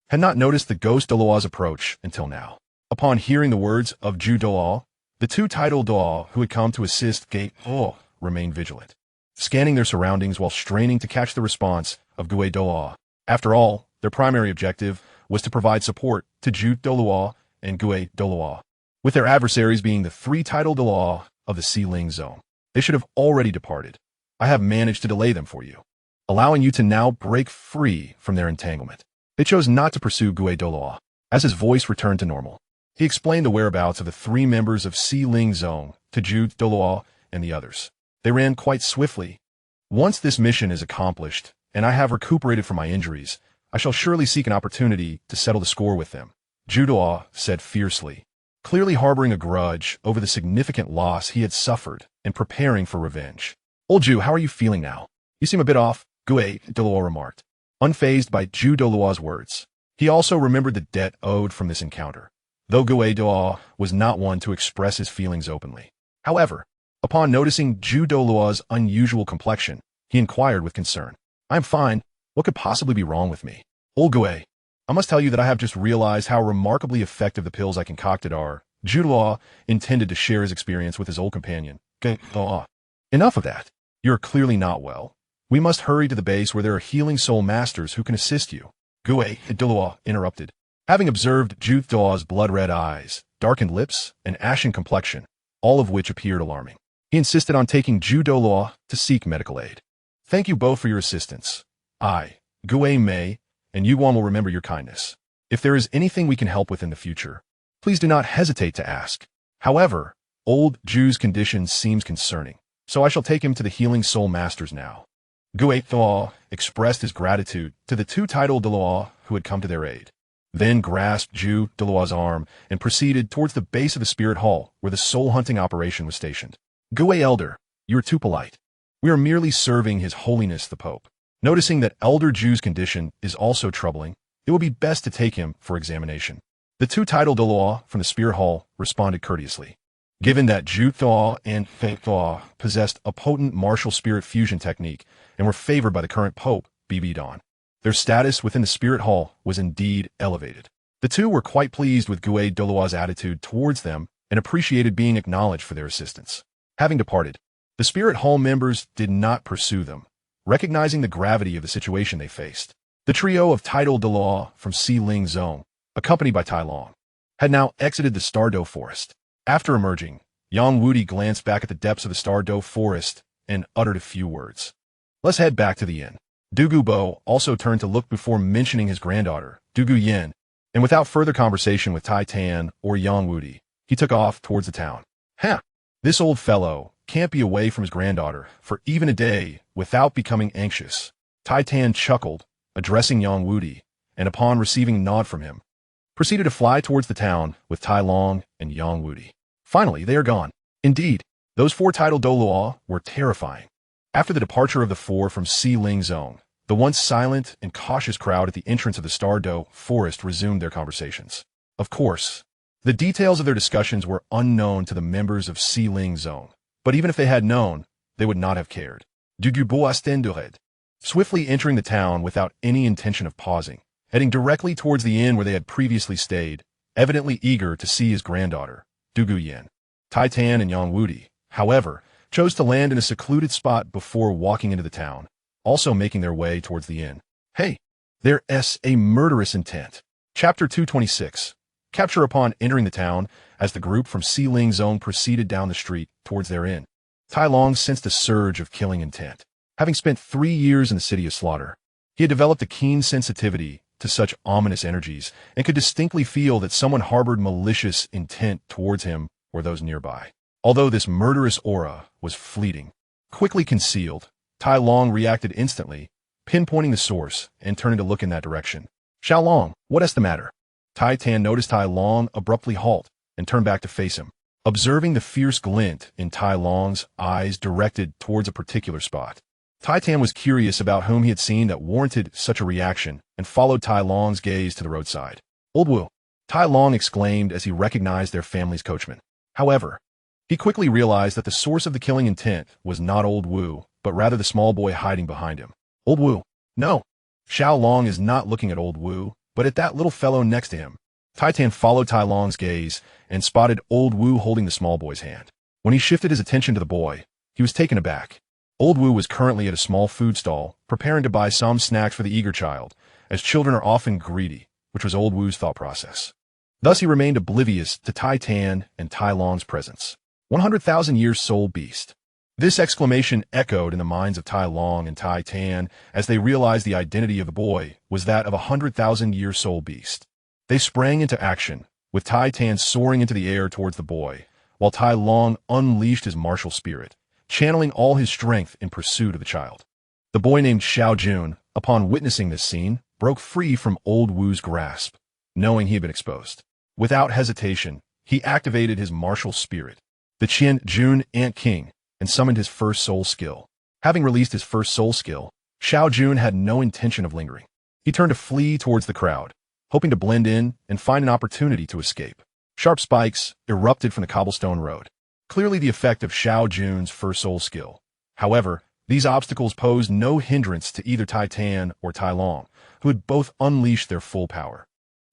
had not noticed the ghost Douluo's approach until now. Upon hearing the words of Ju Douluo, the two tidal Douluo who had come to assist Gate Douluo remained vigilant, scanning their surroundings while straining to catch the response of Gue Douluo. After all, their primary objective was to provide support to Ju Douluo and Gue Douluo, with their adversaries being the three tidal Douluo of the Xiling zone. They should have already departed. I have managed to delay them for you, allowing you to now break free from their entanglement. They chose not to pursue Gue Douluo. As his voice returned to normal, he explained the whereabouts of the three members of Xiling zone to Ju Douluo and the others. They ran quite swiftly. Once this mission is accomplished, and I have recuperated from my injuries, I shall surely seek an opportunity to settle the score with them, Ju Douluo said fiercely, clearly harboring a grudge over the significant loss he had suffered and preparing for revenge. Old Ju, how are you feeling now? You seem a bit off, Gue Douluo remarked, unfazed by Ju Douluo's words. He also remembered the debt owed from this encounter, though Gue Douluo was not one to express his feelings openly. However, upon noticing Ju Douluo's unusual complexion, he inquired with concern. I'm fine. What could possibly be wrong with me? Old Gue, I must tell you that I have just realized how remarkably effective the pills I concocted are. Ju Douluo intended to share his experience with his old companion. Enough of that. You're clearly not well. We must hurry to the base where there are healing soul masters who can assist you. Gue Douluo interrupted. Having observed Ju Douluo's blood-red eyes, darkened lips, and ashen complexion, all of which appeared alarming. He insisted on taking Douluo to seek medical aid. Thank you both for your assistance. I, Gue Mei, and Yuan will remember your kindness. If there is anything we can help with in the future, please do not hesitate to ask. However, old Ju's condition seems concerning, so I shall take him to the healing soul masters now. Gue Thuo expressed his gratitude to the two titled Dalu who had come to their aid, then grasped Ju Daluo's arm and proceeded towards the base of the spirit hall where the soul-hunting operation was stationed. Gue Elder, you are too polite. We are merely serving His Holiness the Pope. Noticing that Elder Ju's condition is also troubling, it will be best to take him for examination. The two titled Dalu from the spirit hall responded courteously. Given that Ju Thuo and Fei Thuo possessed a potent martial spirit fusion technique and were favored by the current Pope, BB Don, their status within the spirit hall was indeed elevated. The two were quite pleased with Gue Daluo's attitude towards them and appreciated being acknowledged for their assistance. Having departed, the spirit hall members did not pursue them, recognizing the gravity of the situation they faced. The trio of titled Dalu from Xiling Zone, accompanied by Tai Long, had now exited the Stardow Forest. After emerging, Yang Wudi glanced back at the depths of the Stardow Forest and uttered a few words. Let's head back to the inn. Dugu Bo also turned to look before mentioning his granddaughter, Dugu Yin, and without further conversation with Tai Tan or Yang Wudi, he took off towards the town. This old fellow can't be away from his granddaughter for even a day without becoming anxious. Tai Tan chuckled, addressing Yang Wudi, and upon receiving a nod from him, proceeded to fly towards the town with Tai Long and Yang Wudi. Finally, they are gone. Indeed, those four titled Douluo were terrifying. After the departure of the four from Xiling Zone, the once silent and cautious crowd at the entrance of the Stardow Forest resumed their conversations. Of course, the details of their discussions were unknown to the members of Xiling Zone, but even if they had known, they would not have cared. Swiftly entering the town without any intention of pausing, heading directly towards the inn where they had previously stayed, evidently eager to see his granddaughter, Dugu Yin. Tai Tan and Yang Wudi, however, chose to land in a secluded spot before walking into the town, also making their way towards the inn. Hey, there's a murderous intent. Chapter 226. Capture upon entering the town as the group from Xiling Zone proceeded down the street towards their inn. Tai Long sensed a surge of killing intent. Having spent 3 years in the City of Slaughter, he had developed a keen sensitivity to such ominous energies and could distinctly feel that someone harbored malicious intent towards him or those nearby. Although this murderous aura was fleeting, quickly concealed, Tai Long reacted instantly, pinpointing the source and turning to look in that direction. Xiao Long, what is the matter? Tai Tan noticed Tai Long abruptly halt and turned back to face him, observing the fierce glint in Tai Long's eyes directed towards a particular spot. Tai Tan was curious about whom he had seen that warranted such a reaction and followed Tai Long's gaze to the roadside. Old Wu, Tai Long exclaimed as he recognized their family's coachman. However, he quickly realized that the source of the killing intent was not Old Wu, but rather the small boy hiding behind him. Old Wu, no. Xiao Long is not looking at Old Wu, but at that little fellow next to him. Tai Tan followed Tai Long's gaze and spotted Old Wu holding the small boy's hand. When he shifted his attention to the boy, he was taken aback. Old Wu was currently at a small food stall, preparing to buy some snacks for the eager child, as children are often greedy, which was Old Wu's thought process. Thus he remained oblivious to Tai Tan and Tai Long's presence. 100,000 years soul beast. This exclamation echoed in the minds of Tai Long and Tai Tan as they realized the identity of the boy was that of a 100,000-year soul beast. They sprang into action, with Tai Tan soaring into the air towards the boy, while Tai Long unleashed his martial spirit, channeling all his strength in pursuit of the child. The boy named Xiao Jun, upon witnessing this scene, broke free from Old Wu's grasp, knowing he had been exposed. Without hesitation, he activated his martial spirit, the Qian Jun Ant King, and summoned his first soul skill. Having released his first soul skill, Xiao Jun had no intention of lingering. He turned to flee towards the crowd, hoping to blend in and find an opportunity to escape. Sharp spikes erupted from the cobblestone road, clearly the effect of Xiao Jun's first soul skill. However, these obstacles posed no hindrance to either Tai Tan or Tai Long, who had both unleashed their full power.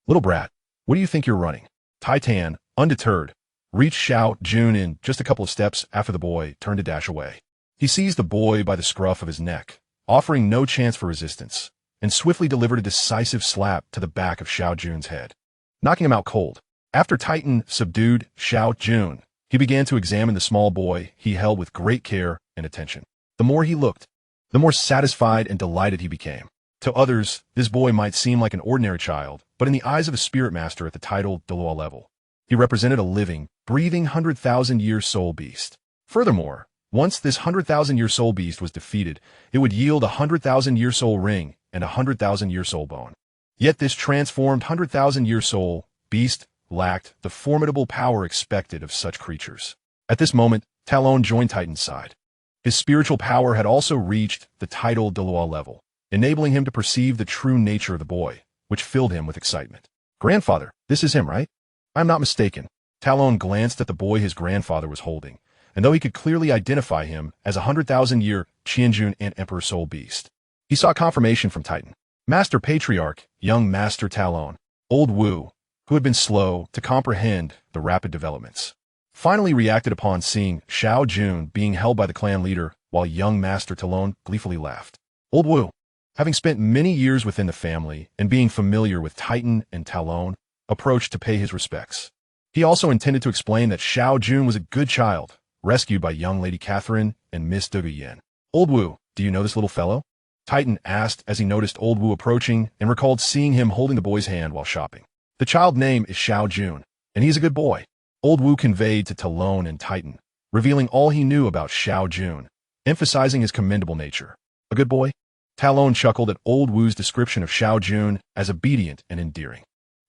Little brat, what do you think you're running? Tai Tan, undeterred, reached Xiao Jun in just a couple of steps after the boy turned to dash away. He seized the boy by the scruff of his neck, offering no chance for resistance, and swiftly delivered a decisive slap to the back of Xiao Jun's head, knocking him out cold. After Titan subdued Xiao Jun, He began to examine the small boy he held with great care and attention. The more he looked, the more satisfied and delighted he became. To others, this boy might seem like an ordinary child, but in the eyes of a spirit master at the title Douluo level, he represented a living, breathing 100,000-year soul beast. Furthermore, once this 100,000-year soul beast was defeated, it would yield a 100,000-year soul ring and a 100,000-year soul bone. Yet this transformed 100,000-year soul beast lacked the formidable power expected of such creatures. At this moment, Talon joined Titan's side. His spiritual power had also reached the title Douluo level, enabling him to perceive the true nature of the boy, which filled him with excitement. Grandfather, this is him, right? I'm not mistaken. Talon glanced at the boy his grandfather was holding, and though he could clearly identify him as a 100,000-year Qianjun and Emperor Soul Beast, he sought confirmation from Titan. Master Patriarch, young Master Talon, Old Wu, who had been slow to comprehend the rapid developments, finally reacted upon seeing Xiao Jun being held by the clan leader, while young Master Talon gleefully laughed. Old Wu, having spent many years within the family and being familiar with Titan and Talon, approached to pay his respects. He also intended to explain that Xiao Jun was a good child, rescued by young Lady Catherine and Miss Duguyen. Old Wu, do you know this little fellow? Titan asked as he noticed Old Wu approaching and recalled seeing him holding the boy's hand while shopping. The child's name is Xiao Jun, and he's a good boy. Old Wu conveyed to Talon and Titan, revealing all he knew about Xiao Jun, emphasizing his commendable nature. A good boy? Talon chuckled at Old Wu's description of Xiao Jun as obedient and endearing.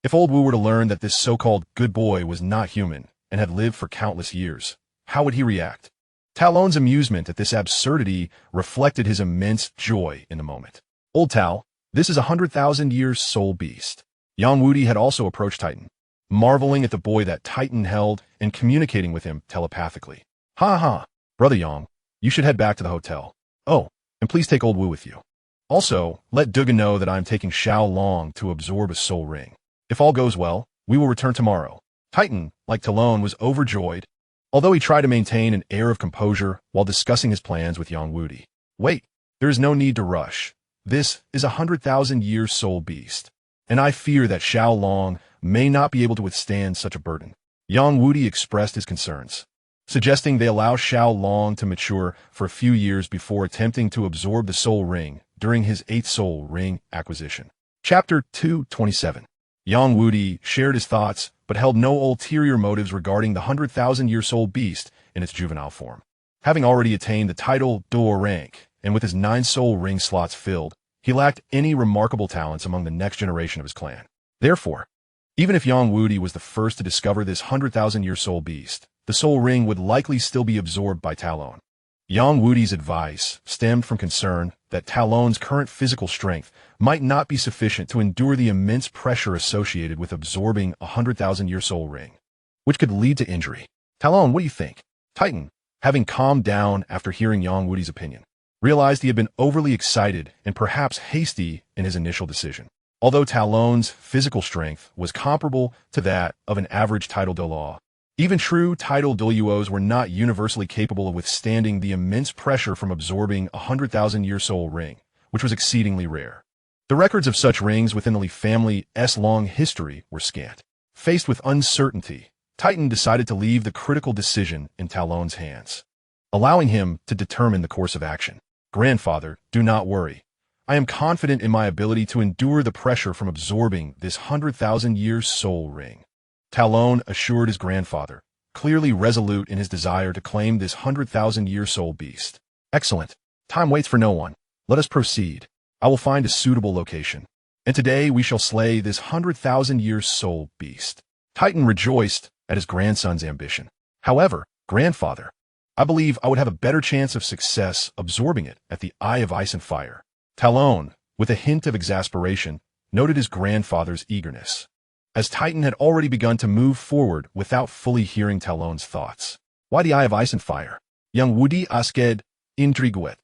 If Old Wu were to learn that this so-called good boy was not human and had lived for countless years, how would he react? Talon's amusement at this absurdity reflected his immense joy in the moment. Old Tal, this is a 100,000-year soul beast. Yang Wudi had also approached Titan, marveling at the boy that Titan held and communicating with him telepathically. Ha ha, Brother Yang, you should head back to the hotel. Oh, and please take Old Wu with you. Also, let Dugan know that I am taking Xiao Long to absorb a soul ring. If all goes well, we will return tomorrow. Titan, like Talon, was overjoyed, although he tried to maintain an air of composure while discussing his plans with Yang Wudi. Wait, there is no need to rush. This is a 100,000-year soul beast, and I fear that Xiao Long may not be able to withstand such a burden. Yang Wudi expressed his concerns, suggesting they allow Xiao Long to mature for a few years before attempting to absorb the soul ring during his 8th soul ring acquisition. Chapter 227. Yang Wudi shared his thoughts, but held no ulterior motives regarding the 100,000-year soul beast in its juvenile form. Having already attained the title Duo rank, and with his 9 soul ring slots filled, he lacked any remarkable talents among the next generation of his clan. Therefore, even if Yang Wudi was the first to discover this 100,000-year soul beast, the soul ring would likely still be absorbed by Talon. Yang Wudi's advice stemmed from concern that Talon's current physical strength might not be sufficient to endure the immense pressure associated with absorbing a 100,000-year soul ring, which could lead to injury. Talon, what do you think? Titan, having calmed down after hearing Yang Wudi's opinion, realized he had been overly excited and perhaps hasty in his initial decision. Although Talon's physical strength was comparable to that of an average title Douluo, even true title Douluos were not universally capable of withstanding the immense pressure from absorbing a 100,000-year soul ring, which was exceedingly rare. The records of such rings within the Li family's long history were scant. Faced with uncertainty, Titan decided to leave the critical decision in Talon's hands, allowing him to determine the course of action. Grandfather, do not worry. I am confident in my ability to endure the pressure from absorbing this 100,000-year soul ring. Talon assured his grandfather, clearly resolute in his desire to claim this 100,000-year soul beast. Excellent. Time waits for no one. Let us proceed. I will find a suitable location, and today we shall slay this 100,000-year soul beast. Titan rejoiced at his grandson's ambition. However, grandfather, I believe I would have a better chance of success absorbing it at the Eye of Ice and Fire. Talon, with a hint of exasperation, noted his grandfather's eagerness, as Titan had already begun to move forward without fully hearing Talon's thoughts. Why the Eye of Ice and Fire? Young Wudi asked, intrigued,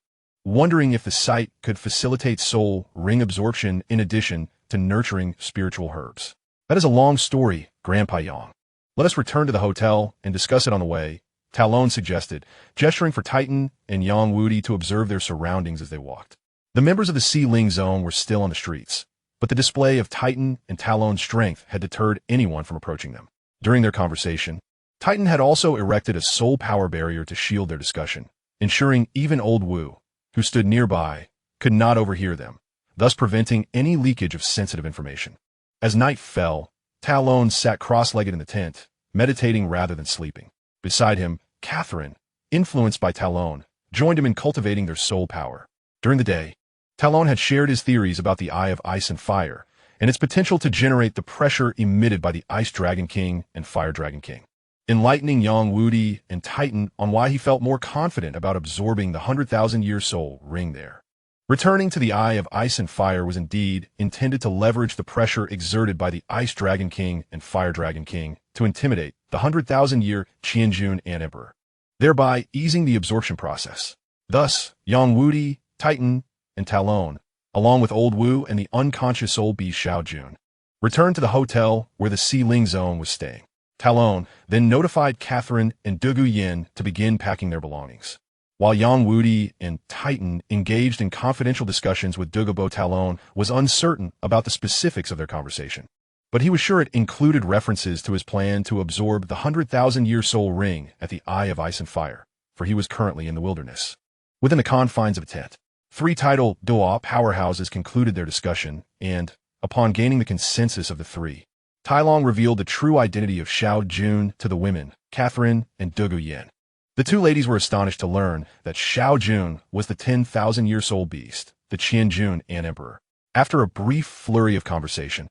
wondering if the site could facilitate soul ring absorption in addition to nurturing spiritual herbs. That is a long story, Grandpa Yang. Let us return to the hotel and discuss it on the way, Talon suggested, gesturing for Titan and Yang Wudi to observe their surroundings as they walked. The members of the Sea Ling zone were still on the streets, but the display of Titan and Talon's strength had deterred anyone from approaching them. During their conversation, Titan had also erected a soul power barrier to shield their discussion, ensuring even old Wu, who stood nearby, could not overhear them, thus preventing any leakage of sensitive information. As night fell, Talon sat cross-legged in the tent, meditating rather than sleeping. Beside him, Catherine, influenced by Talon, joined him in cultivating their soul power. During the day, Talon had shared his theories about the Eye of Ice and Fire, and its potential to generate the pressure emitted by the Ice Dragon King and Fire Dragon King, enlightening Yang Wudi and Titan on why he felt more confident about absorbing the 100,000-year soul ring there. Returning to the Eye of Ice and Fire was indeed intended to leverage the pressure exerted by the Ice Dragon King and Fire Dragon King to intimidate the 100,000-year Qianjun Ant Emperor, thereby easing the absorption process. Thus, Yang Wudi, Titan, and Talon, along with Old Wu and the unconscious soul beast Xiao Jun, returned to the hotel where the Xiling Zone was staying. Talon then notified Catherine and Dugu Yin to begin packing their belongings. While Yang Wudi and Titan engaged in confidential discussions with Dugubo, Talon was uncertain about the specifics of their conversation, but he was sure it included references to his plan to absorb the 100,000-year soul ring at the Eye of Ice and Fire, for he was currently in the wilderness. Within the confines of a tent, three tidal Douluo powerhouses concluded their discussion, and, upon gaining the consensus of the three, Talon revealed the true identity of Xiao Jun to the women, Catherine and Dugu Yin. The two ladies were astonished to learn that Xiao Jun was the 10,000-year soul beast, the Qianjun Ant Emperor. After a brief flurry of conversation,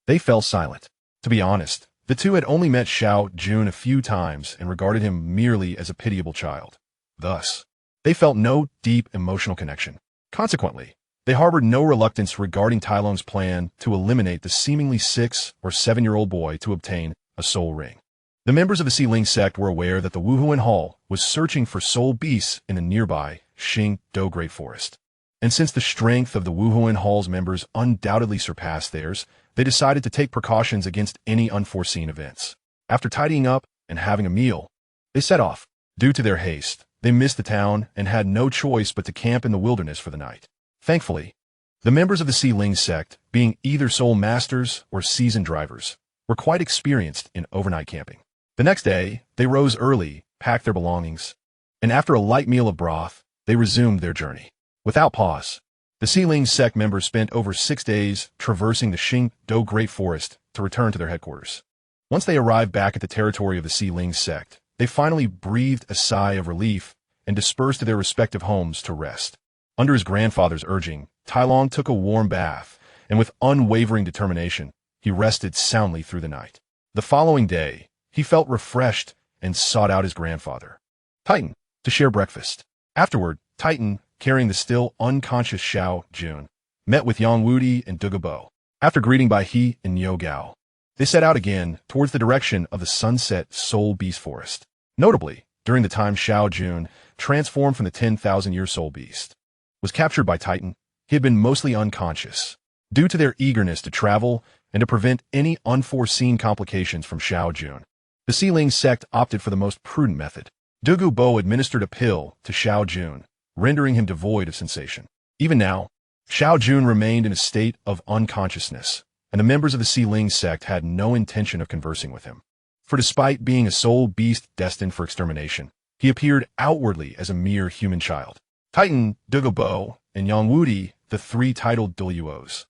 they fell silent. To be honest, the two had only met Xiao Jun a few times and regarded him merely as a pitiable child. Thus, they felt no deep emotional connection. Consequently, they harbored no reluctance regarding Talon's plan to eliminate the seemingly 6- or 7-year-old boy to obtain a soul ring. The members of the Xiling sect were aware that the Wuhuan Hall was searching for soul beasts in the nearby Xingdou Great Forest. And since the strength of the Wuhuan Hall's members undoubtedly surpassed theirs, they decided to take precautions against any unforeseen events. After tidying up and having a meal, they set off. Due to their haste, they missed the town and had no choice but to camp in the wilderness for the night. Thankfully, the members of the Xiling sect, being either soul masters or seasoned drivers, were quite experienced in overnight camping. The next day, they rose early, packed their belongings, and after a light meal of broth, they resumed their journey. Without pause, the Xiling sect members spent over 6 days traversing the Xingdou Great Forest to return to their headquarters. Once they arrived back at the territory of the Xiling sect, they finally breathed a sigh of relief and dispersed to their respective homes to rest. Under his grandfather's urging, Talon took a warm bath, and with unwavering determination, he rested soundly through the night. The following day, he felt refreshed and sought out his grandfather, Titan, to share breakfast. Afterward, Titan, carrying the still unconscious Xiao Jun, met with Yang Wudi and Dugubo. After greeting by he and Niu Gao, they set out again towards the direction of the Sunset Soul Beast Forest. Notably, during the time Xiao Jun, transformed from the 10,000-year soul beast, was captured by Titan, he had been mostly unconscious. Due to their eagerness to travel and to prevent any unforeseen complications from Xiao Jun, the Xiling sect opted for the most prudent method. Dugu Bo administered a pill to Xiao Jun, rendering him devoid of sensation. Even now, Xiao Jun remained in a state of unconsciousness, and the members of the Xiling sect had no intention of conversing with him. For despite being a soul beast destined for extermination, he appeared outwardly as a mere human child. Titan, Dugu Bo, and Yang Wudi, the three titled Douluos,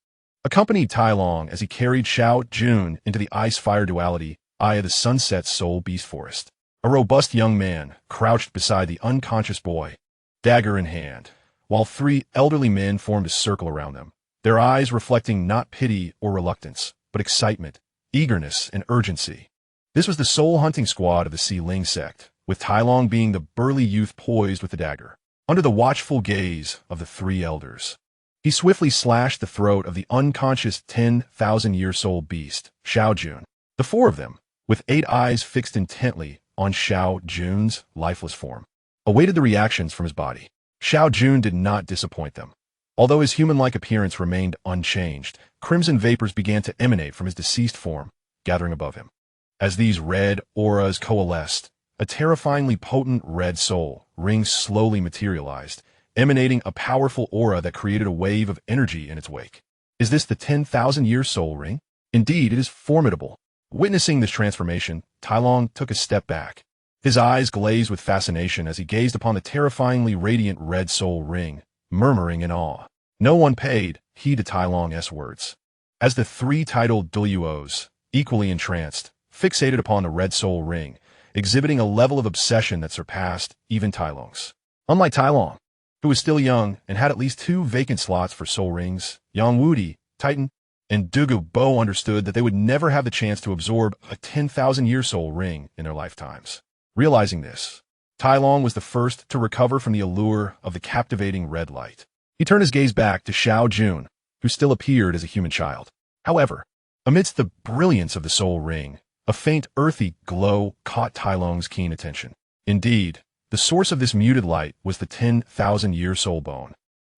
accompanied Tai Long as he carried Xiao Jun into the ice-fire duality Eye of the Sunset Soul Beast Forest. A robust young man crouched beside the unconscious boy, dagger in hand, while three elderly men formed a circle around them, their eyes reflecting not pity or reluctance, but excitement, eagerness, and urgency. This was the soul hunting squad of the Xiling sect, with Tai Long being the burly youth poised with the dagger. Under the watchful gaze of the three elders, he swiftly slashed the throat of the unconscious 10,000-year soul beast, Xiao Jun. The four of them, with 8 eyes fixed intently on Xiao Jun's lifeless form, awaited the reactions from his body. Xiao Jun did not disappoint them. Although his human-like appearance remained unchanged, crimson vapors began to emanate from his deceased form, gathering above him. As these red auras coalesced, a terrifyingly potent red soul ring slowly materialized, emanating a powerful aura that created a wave of energy in its wake. Is this the 10,000-year soul ring? Indeed, it is formidable. Witnessing this transformation, Tai Long took a step back. His eyes glazed with fascination as he gazed upon the terrifyingly radiant red soul ring, murmuring in awe. No one paid heed to Tai Long's words. As the three titled Douluos, equally entranced, fixated upon the red soul ring, exhibiting a level of obsession that surpassed even Tai Long's. Unlike Tai Long, who was still young and had at least 2 vacant slots for soul rings, Yang Wudi, Titan, and Douluo understood that they would never have the chance to absorb a 10,000-year soul ring in their lifetimes. Realizing this, Tai Long was the first to recover from the allure of the captivating red light. He turned his gaze back to Xiao Jun, who still appeared as a human child. However, amidst the brilliance of the soul ring, a faint earthy glow caught Tai Long's keen attention. Indeed, the source of this muted light was the 10,000-year soul bone,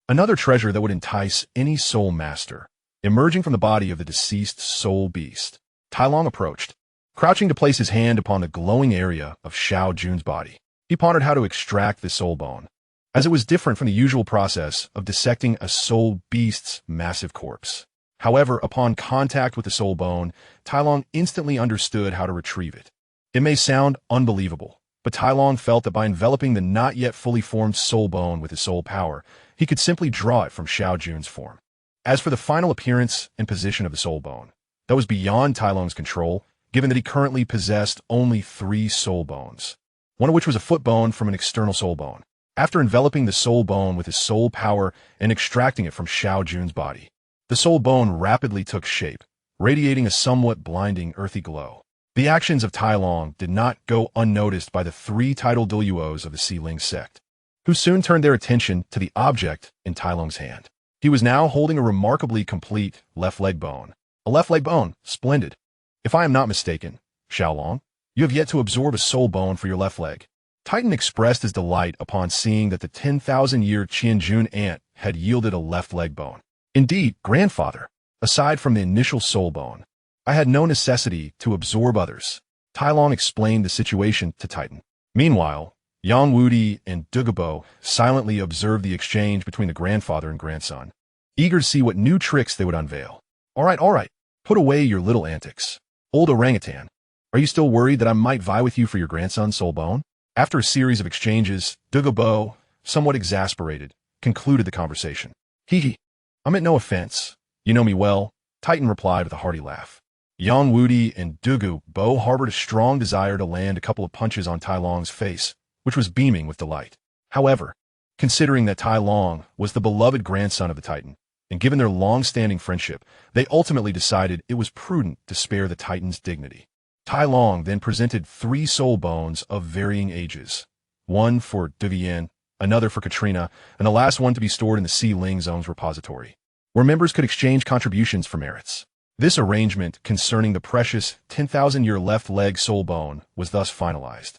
another treasure that would entice any soul master. Emerging from the body of the deceased soul beast, Tai Long approached, crouching to place his hand upon the glowing area of Xiao Jun's body. He pondered how to extract the soul bone, as it was different from the usual process of dissecting a soul beast's massive corpse. However, upon contact with the soul bone, Tai Long instantly understood how to retrieve it. It may sound unbelievable, but Tai Long felt that by enveloping the not yet fully formed soul bone with his soul power, he could simply draw it from Xiao Jun's form. As for the final appearance and position of the soul bone, that was beyond Tai Long's control, given that he currently possessed only 3 soul bones, one of which was a foot bone from an external soul bone. After enveloping the soul bone with his soul power and extracting it from Xiao Jun's body, the soul bone rapidly took shape, radiating a somewhat blinding earthy glow. The actions of Tai Long did not go unnoticed by the 3 titled Douluos of the Sealing sect, who soon turned their attention to the object in Tai Long's hand. He was now holding a remarkably complete left leg bone. A left leg bone? Splendid. If I am not mistaken, Xiao Long, you have yet to absorb a soul bone for your left leg. Titan expressed his delight upon seeing that the 10,000-year Qianjun ant had yielded a left leg bone. Indeed, grandfather, aside from the initial soul bone, I had no necessity to absorb others. Tai Long explained the situation to Titan. Meanwhile, Yang Wudi and Douluo silently observed the exchange between the grandfather and grandson, eager to see what new tricks they would unveil. All right, put away your little antics. Old orangutan, are you still worried that I might vie with you for your grandson's soul bone? After a series of exchanges, Douluo, somewhat exasperated, concluded the conversation. Hee, I meant no offense. You know me well, Titan replied with a hearty laugh. Yang Wudi and Douluo harbored a strong desire to land a couple of punches on Tai Long's face, which was beaming with delight. However, considering that Tai Long was the beloved grandson of the Titan, and given their long-standing friendship, they ultimately decided it was prudent to spare the Titan's dignity. Tai Long then presented 3 soul bones of varying ages, one for Duvian, another for Katrina, and the last one to be stored in the Si Ling Zone's repository, where members could exchange contributions for merits. This arrangement concerning the precious 10,000-year left leg soul bone was thus finalized.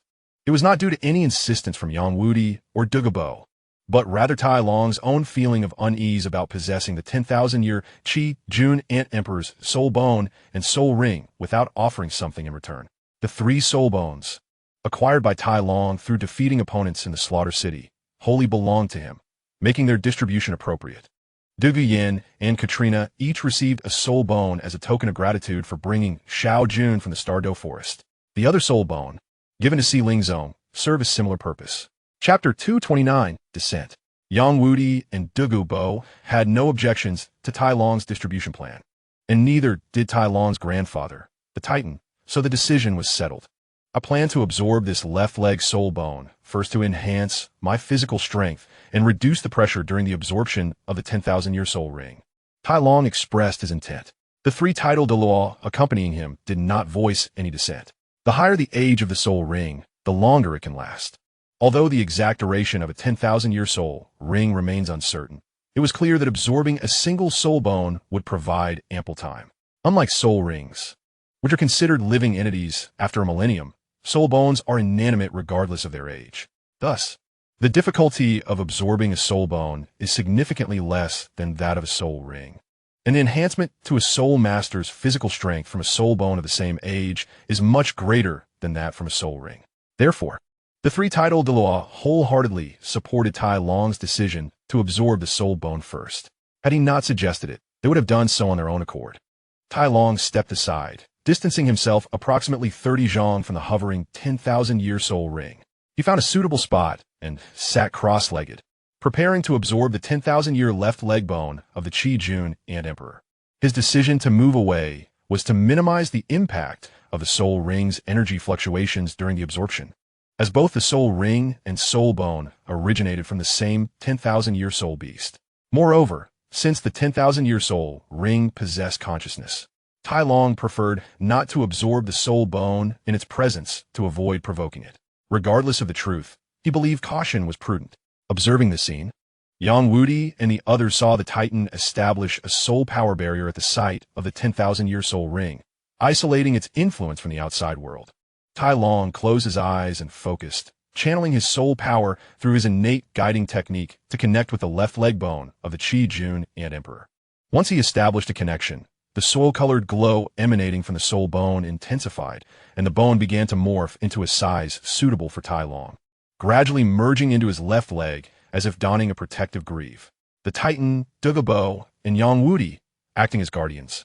It was not due to any insistence from Yang Wudi or Douluo, but rather Tai Long's own feeling of unease about possessing the 10,000-year Qi Jun Ant Emperor's soul bone and soul ring without offering something in return. The 3 soul bones, acquired by Tai Long through defeating opponents in the Slaughter City, wholly belonged to him, making their distribution appropriate. Duvian and Katrina each received a soul bone as a token of gratitude for bringing Xiao Jun from the Stardow Forest. The other soul bone, given to Si Ling Zone, serve a similar purpose. Chapter 229, Descent. Yang Wudi and Douluo had no objections to Tai Long's distribution plan, and neither did Tai Long's grandfather, the Titan, so the decision was settled. I plan to absorb this left leg soul bone, first to enhance my physical strength and reduce the pressure during the absorption of the 10,000-year soul ring. Tai Long expressed his intent. The 3 titled Dalu accompanying him did not voice any dissent. The higher the age of the soul ring, the longer it can last. Although the exact duration of a 10,000-year soul ring remains uncertain, it was clear that absorbing a single soul bone would provide ample time. Unlike soul rings, which are considered living entities after a millennium, soul bones are inanimate regardless of their age. Thus, the difficulty of absorbing a soul bone is significantly less than that of a soul ring. And the enhancement to a soul master's physical strength from a soul bone of the same age is much greater than that from a soul ring. Therefore, the 3 titled Dalu wholeheartedly supported Tai Long's decision to absorb the soul bone first. Had he not suggested it, they would have done so on their own accord. Tai Long stepped aside, distancing himself approximately 30 zhong from the hovering 10,000-year soul ring. He found a suitable spot and sat cross-legged, preparing to absorb the 10,000-year left leg bone of the Qi Jun Ant Emperor. His decision to move away was to minimize the impact of the soul ring's energy fluctuations during the absorption, as both the soul ring and soul bone originated from the same 10,000-year soul beast. Moreover, since the 10,000-year soul ring possessed consciousness, Tai Long preferred not to absorb the soul bone in its presence to avoid provoking it. Regardless of the truth, he believed caution was prudent. Observing the scene, Yang Wudi and the others saw the Titan establish a soul power barrier at the site of the 10,000-year soul ring, isolating its influence from the outside world. Tai Long closed his eyes and focused, channeling his soul power through his innate guiding technique to connect with the left leg bone of the Qi Jun Ant Emperor. Once he established a connection, the soul-colored glow emanating from the soul bone intensified, and the bone began to morph into a size suitable for Tai Long, gradually merging into his left leg as if donning a protective greave. The Titan, Douluo, and Yang Wudi, acting as guardians,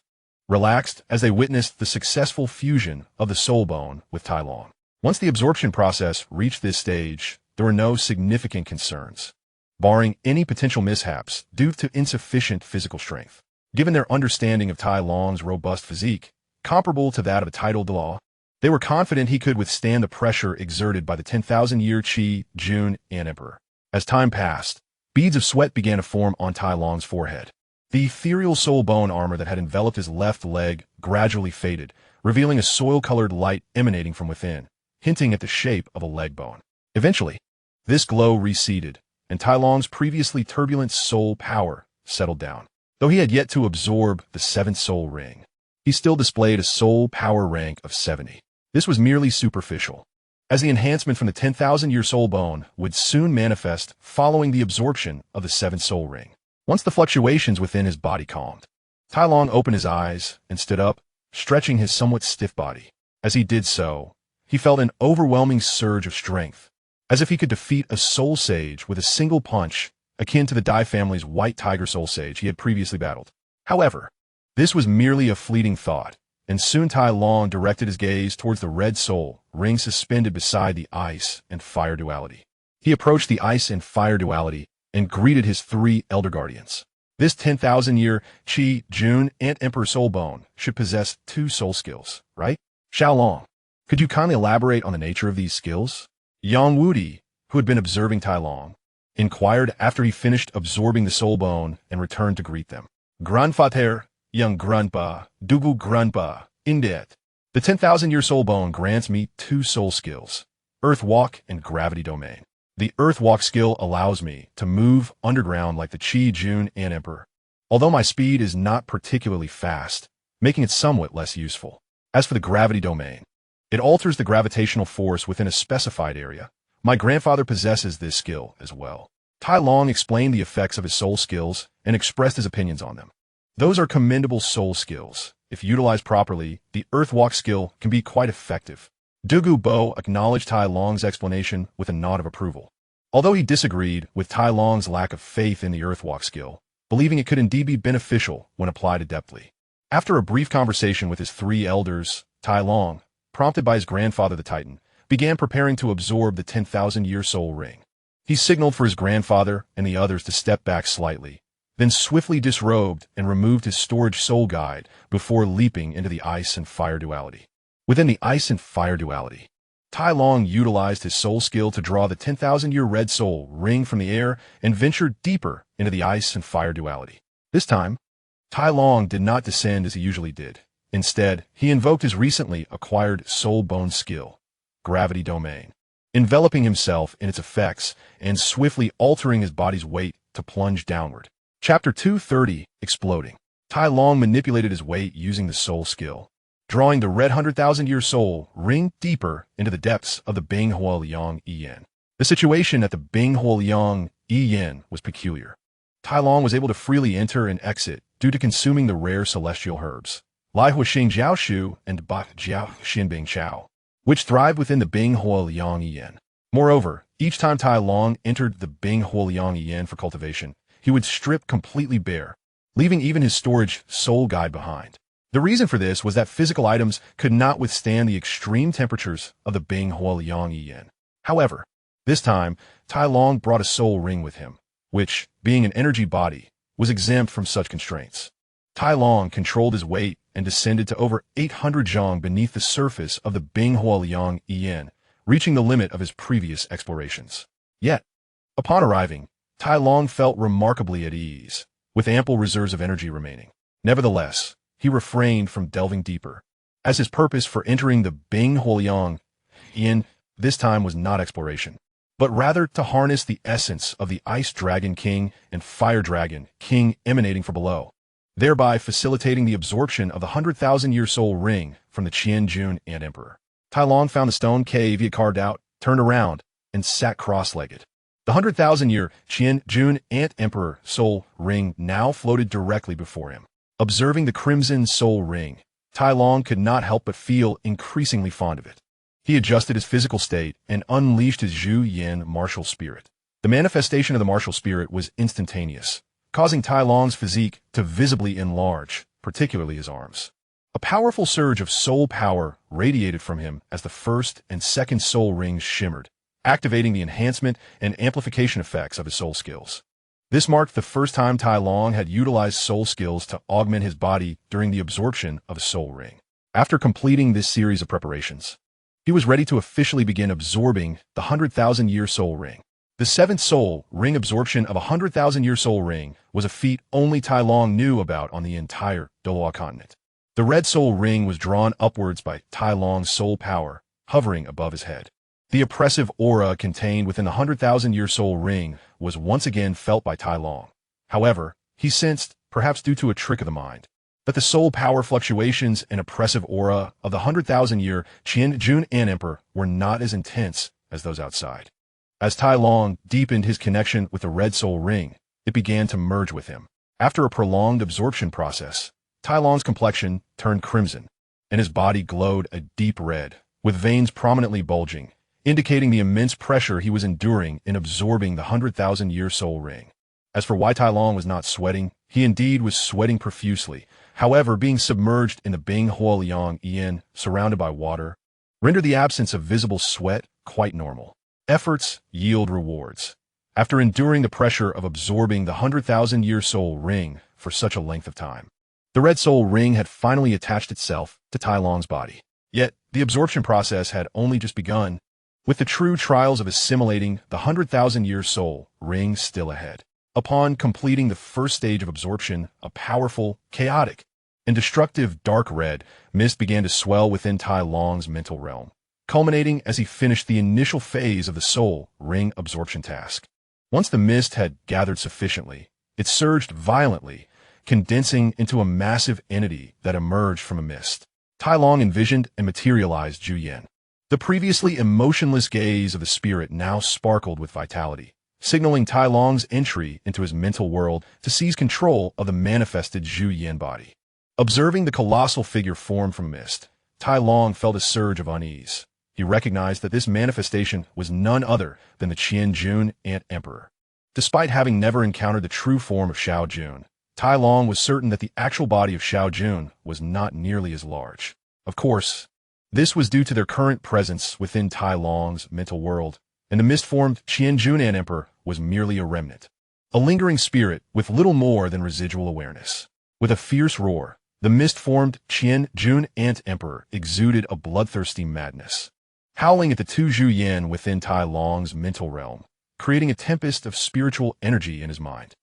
relaxed as they witnessed the successful fusion of the soul bone with Tai Long. Once the absorption process reached this stage, there were no significant concerns, barring any potential mishaps due to insufficient physical strength. Given their understanding of Tai Long's robust physique, comparable to that of a Douluo, they were confident he could withstand the pressure exerted by the 10,000-year Qi Jun Ant Emperor. As time passed, beads of sweat began to form on Tai Long's forehead. The ethereal soul bone armor that had enveloped his left leg gradually faded, revealing a soil-colored light emanating from within, hinting at the shape of a leg bone. Eventually, this glow receded, and Tai Long's previously turbulent soul power settled down. Though he had yet to absorb the 7th soul ring, he still displayed a soul power rank of 70. This was merely superficial, as the enhancement from the 10,000-year soul bone would soon manifest following the absorption of the 7th soul ring. Once the fluctuations within his body calmed, Tai Long opened his eyes and stood up, stretching his somewhat stiff body. As he did so, he felt an overwhelming surge of strength, as if he could defeat a soul sage with a single punch, akin to the Dai family's white tiger soul sage he had previously battled. However, this was merely a fleeting thought, and soon Tai Long directed his gaze towards the red soul ring suspended beside the ice and fire duality. He approached the ice and fire duality and greeted his 3 elder guardians. This 10,000-year Qi Jun Ant Emperor soul bone should possess 2 soul skills, right? Xiao Long, could you kindly elaborate on the nature of these skills? Yang Wudi, who had been observing Tai Long, inquired after he finished absorbing the soul bone and returned to greet them. Grandfather, young grandpa, Dugu grandpa, Indet. The 10,000-year soul bone grants me 2 soul skills, Earth Walk and Gravity Domain. The Earth Walk skill allows me to move underground like the Qi Jun Ant Emperor, although my speed is not particularly fast, making it somewhat less useful. As for the Gravity Domain, it alters the gravitational force within a specified area. My grandfather possesses this skill as well. Tai Long explained the effects of his soul skills and expressed his opinions on them. Those are commendable soul skills. If utilized properly, the Earthwalk skill can be quite effective. Dugu Bo acknowledged Tai Long's explanation with a nod of approval. Although he disagreed with Tai Long's lack of faith in the Earthwalk skill, believing it could indeed be beneficial when applied adeptly. After a brief conversation with his 3 elders, Tai Long, prompted by his grandfather the Titan, began preparing to absorb the 10,000-year soul ring. He signaled for his grandfather and the others to step back slightly, then swiftly disrobed and removed his storage soul guide before leaping into the ice and fire duality. Within the ice and fire duality, Tai Long utilized his soul skill to draw the 10,000-year red soul ring from the air and ventured deeper into the ice and fire duality. This time, Tai Long did not descend as he usually did. Instead, he invoked his recently acquired soul bone skill, Gravity Domain, enveloping himself in its effects and swiftly altering his body's weight to plunge downward. Chapter 230, Exploding. Tai Long manipulated his weight using the soul skill, drawing the red 100,000-year soul ring deeper into the depths of the Binghuo Liang Yin. The situation at the Binghuo Liang Yin was peculiar. Tai Long was able to freely enter and exit due to consuming the rare celestial herbs, Lai Huoxing Jiao Shu and Bak Jiao Xinbing Chao, which thrived within the Binghuo Liang Yin. Moreover, each time Tai Long entered the Binghuo Liang Yin for cultivation, he would strip completely bare, leaving even his storage soul guide behind. The reason for this was that physical items could not withstand the extreme temperatures of the Bing Huoliang Yin. However, this time, Tai Long brought a soul ring with him, which, being an energy body, was exempt from such constraints. Tai Long controlled his weight and descended to over 800 zhang beneath the surface of the Bing Huoliang Yin, reaching the limit of his previous explorations. Yet, upon arriving, Tai Long felt remarkably at ease, with ample reserves of energy remaining. Nevertheless, he refrained from delving deeper, as his purpose for entering the Bing Huoliang Yin this time was not exploration, but rather to harness the essence of the Ice Dragon King and Fire Dragon King emanating from below, thereby facilitating the absorption of the 100,000-year soul ring from the Qian-Jun Ant Emperor. Tai Long found the stone cave he had carved out, turned around, and sat cross-legged. The 100,000-year Qian-Jun Ant Emperor soul ring now floated directly before him. Observing the crimson soul ring, Tai Long could not help but feel increasingly fond of it. He adjusted his physical state and unleashed his Zhu Yin martial spirit. The manifestation of the martial spirit was instantaneous, causing Tai Long's physique to visibly enlarge, particularly his arms. A powerful surge of soul power radiated from him as the first and second soul rings shimmered, activating the enhancement and amplification effects of his soul skills. This marked the first time Tai Long had utilized soul skills to augment his body during the absorption of a soul ring. After completing this series of preparations, he was ready to officially begin absorbing the 100,000-year soul ring. The seventh soul ring absorption of a 100,000-year soul ring was a feat only Tai Long knew about on the entire Douluo continent. The red soul ring was drawn upwards by Tai Long's soul power, hovering above his head. The oppressive aura contained within the 100,000-year soul ring was once again felt by Tai Long. However, he sensed, perhaps due to a trick of the mind, that the soul power fluctuations and oppressive aura of the 100,000-year Qian-Jun Ant Emperor were not as intense as those outside. As Tai Long deepened his connection with the red soul ring, it began to merge with him. After a prolonged absorption process, Tai Long's complexion turned crimson, and his body glowed a deep red, with veins prominently bulging, indicating the immense pressure he was enduring in absorbing the 100,000-year soul ring. As for why Tai Long was not sweating, he indeed was sweating profusely. However, being submerged in the Bing Huoliang Yin, surrounded by water, rendered the absence of visible sweat quite normal. Efforts yield rewards. After enduring the pressure of absorbing the 100,000-year soul ring for such a length of time, the red soul ring had finally attached itself to Tai Long's body. Yet, the absorption process had only just begun, with the true trials of assimilating the 100,000-year soul ring still ahead. Upon completing the first stage of absorption, a powerful, chaotic, and destructive dark red mist began to swell within Tai Long's mental realm, culminating as he finished the initial phase of the soul ring absorption task. Once the mist had gathered sufficiently, it surged violently, condensing into a massive entity that emerged from a mist. Tai Long envisioned and materialized Zhu Yin. The previously emotionless gaze of the spirit now sparkled with vitality, signaling Tai Long's entry into his mental world to seize control of the manifested Zhu Yin body. Observing the colossal figure form from mist, Tai Long felt a surge of unease. He recognized that this manifestation was none other than the Qian-Jun Ant Emperor. Despite having never encountered the true form of Xiao Jun, Tai Long was certain that the actual body of Xiao Jun was not nearly as large. Of course, this was due to their current presence within Tai Long's mental world, and the mist-formed Qian-Jun Ant Emperor was merely a remnant, a lingering spirit with little more than residual awareness. With a fierce roar, the mist-formed Qian-Jun Ant Emperor exuded a bloodthirsty madness, howling at the two Zhu Yin within Tai Long's mental realm, creating a tempest of spiritual energy in his mind.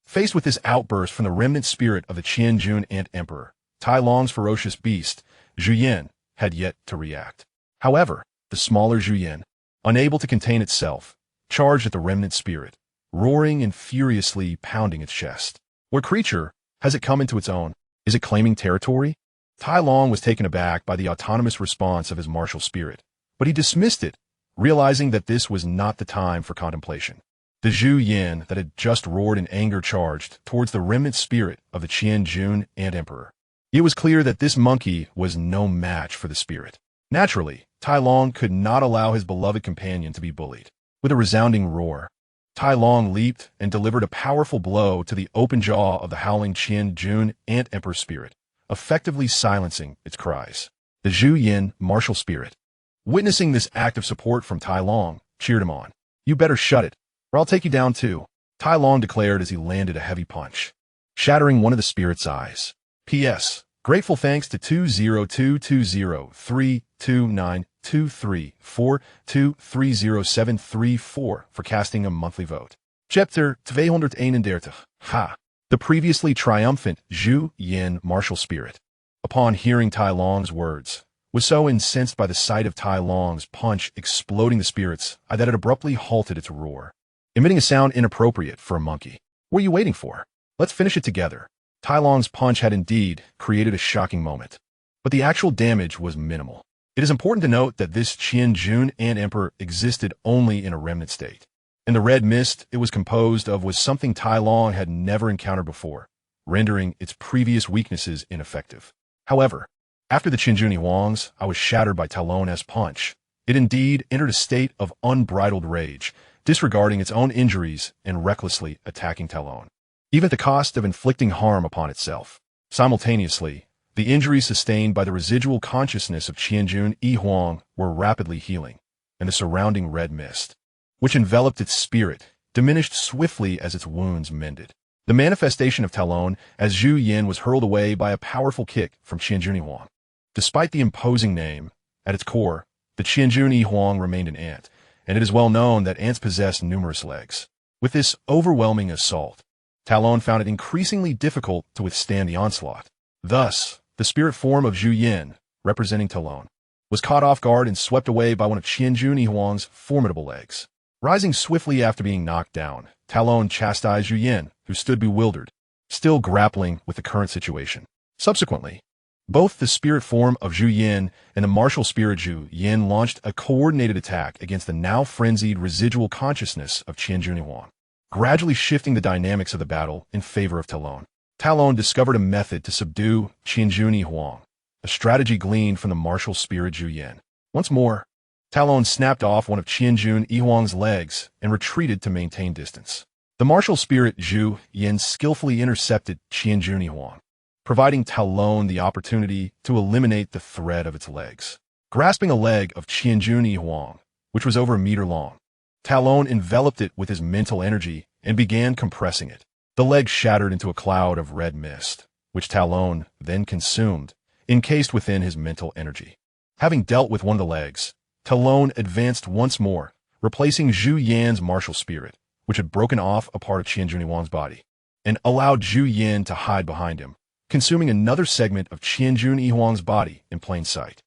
Faced with this outburst from the remnant spirit of the Qian-Jun Ant Emperor, Tai Long's ferocious beast, Zhu Yin, had yet to react. However, the smaller Zhu Yin, unable to contain itself, charged at the remnant spirit, roaring and furiously pounding its chest. What creature has it come into its own? Is it claiming territory? Tai Long was taken aback by the autonomous response of his martial spirit, but he dismissed it, realizing that this was not the time for contemplation. The Zhu Yin that had just roared in anger charged towards the remnant spirit of the Qian-Jun Ant Emperor. It was clear that this monkey was no match for the spirit. Naturally, Tai Long could not allow his beloved companion to be bullied. With a resounding roar, Tai Long leaped and delivered a powerful blow to the open jaw of the howling Qian-Jun Ant Emperor spirit, effectively silencing its cries. The Zhu Yin martial spirit. Witnessing this act of support from Tai Long, cheered him on. "You better shut it, or I'll take you down too," Tai Long declared as he landed a heavy punch, shattering one of the spirit's eyes. P.S. Grateful thanks to 20220329234230734 for casting a monthly vote. Chapter 231. Ha! The previously triumphant Zhu Yin martial spirit, upon hearing Tai Long's words, was so incensed by the sight of Tai Long's punch exploding the spirits eye that it abruptly halted its roar, emitting a sound inappropriate for a monkey. "What are you waiting for? Let's finish it together." Tai Long's punch had indeed created a shocking moment, but the actual damage was minimal. It is important to note that this Qianjun Ant Emperor existed only in a remnant state, and the red mist it was composed of was something Tai Long had never encountered before, rendering its previous weaknesses ineffective. However, after the Qianjuni Huang's I was shattered by Tai Long's punch, it indeed entered a state of unbridled rage, disregarding its own injuries and recklessly attacking Tai Long, even at the cost of inflicting harm upon itself. Simultaneously, the injuries sustained by the residual consciousness of Qianjun Yi Huang were rapidly healing, and the surrounding red mist, which enveloped its spirit, diminished swiftly as its wounds mended. The manifestation of Tai Long as Zhu Yin was hurled away by a powerful kick from Qianjun Yi Huang. Despite the imposing name, at its core, the Qianjun Yi Huang remained an ant, and it is well known that ants possess numerous legs. With this overwhelming assault, Tai Long found it increasingly difficult to withstand the onslaught. Thus, the spirit form of Zhu Yin, representing Tai Long, was caught off guard and swept away by one of Qianjun Yi Huang's formidable legs. Rising swiftly after being knocked down, Tai Long chastised Zhu Yin, who stood bewildered, still grappling with the current situation. Subsequently, both the spirit form of Zhu Yin and the martial spirit Zhu Yin launched a coordinated attack against the now frenzied residual consciousness of Qianjun Yi Huang, gradually shifting the dynamics of the battle in favor of Tai Long. Tai Long discovered a method to subdue Qianjun Yi Huang, a strategy gleaned from the martial spirit Zhu Yin. Once more, Tai Long snapped off one of Qianjun Yi Huang's legs and retreated to maintain distance. The martial spirit Zhu Yin skillfully intercepted Qianjun Yi Huang, providing Tai Long the opportunity to eliminate the thread of its legs. Grasping a leg of Qianjun Yi Huang, which was over a meter long, Tai Long enveloped it with his mental energy and began compressing it. The leg shattered into a cloud of red mist, which Tai Long then consumed, encased within his mental energy. Having dealt with one of the legs, Tai Long advanced once more, replacing Zhu Yan's martial spirit, which had broken off a part of Qianjun Yi Huang's body, and allowed Zhu Yin to hide behind him, consuming another segment of Qianjun Yi Huang's body in plain sight.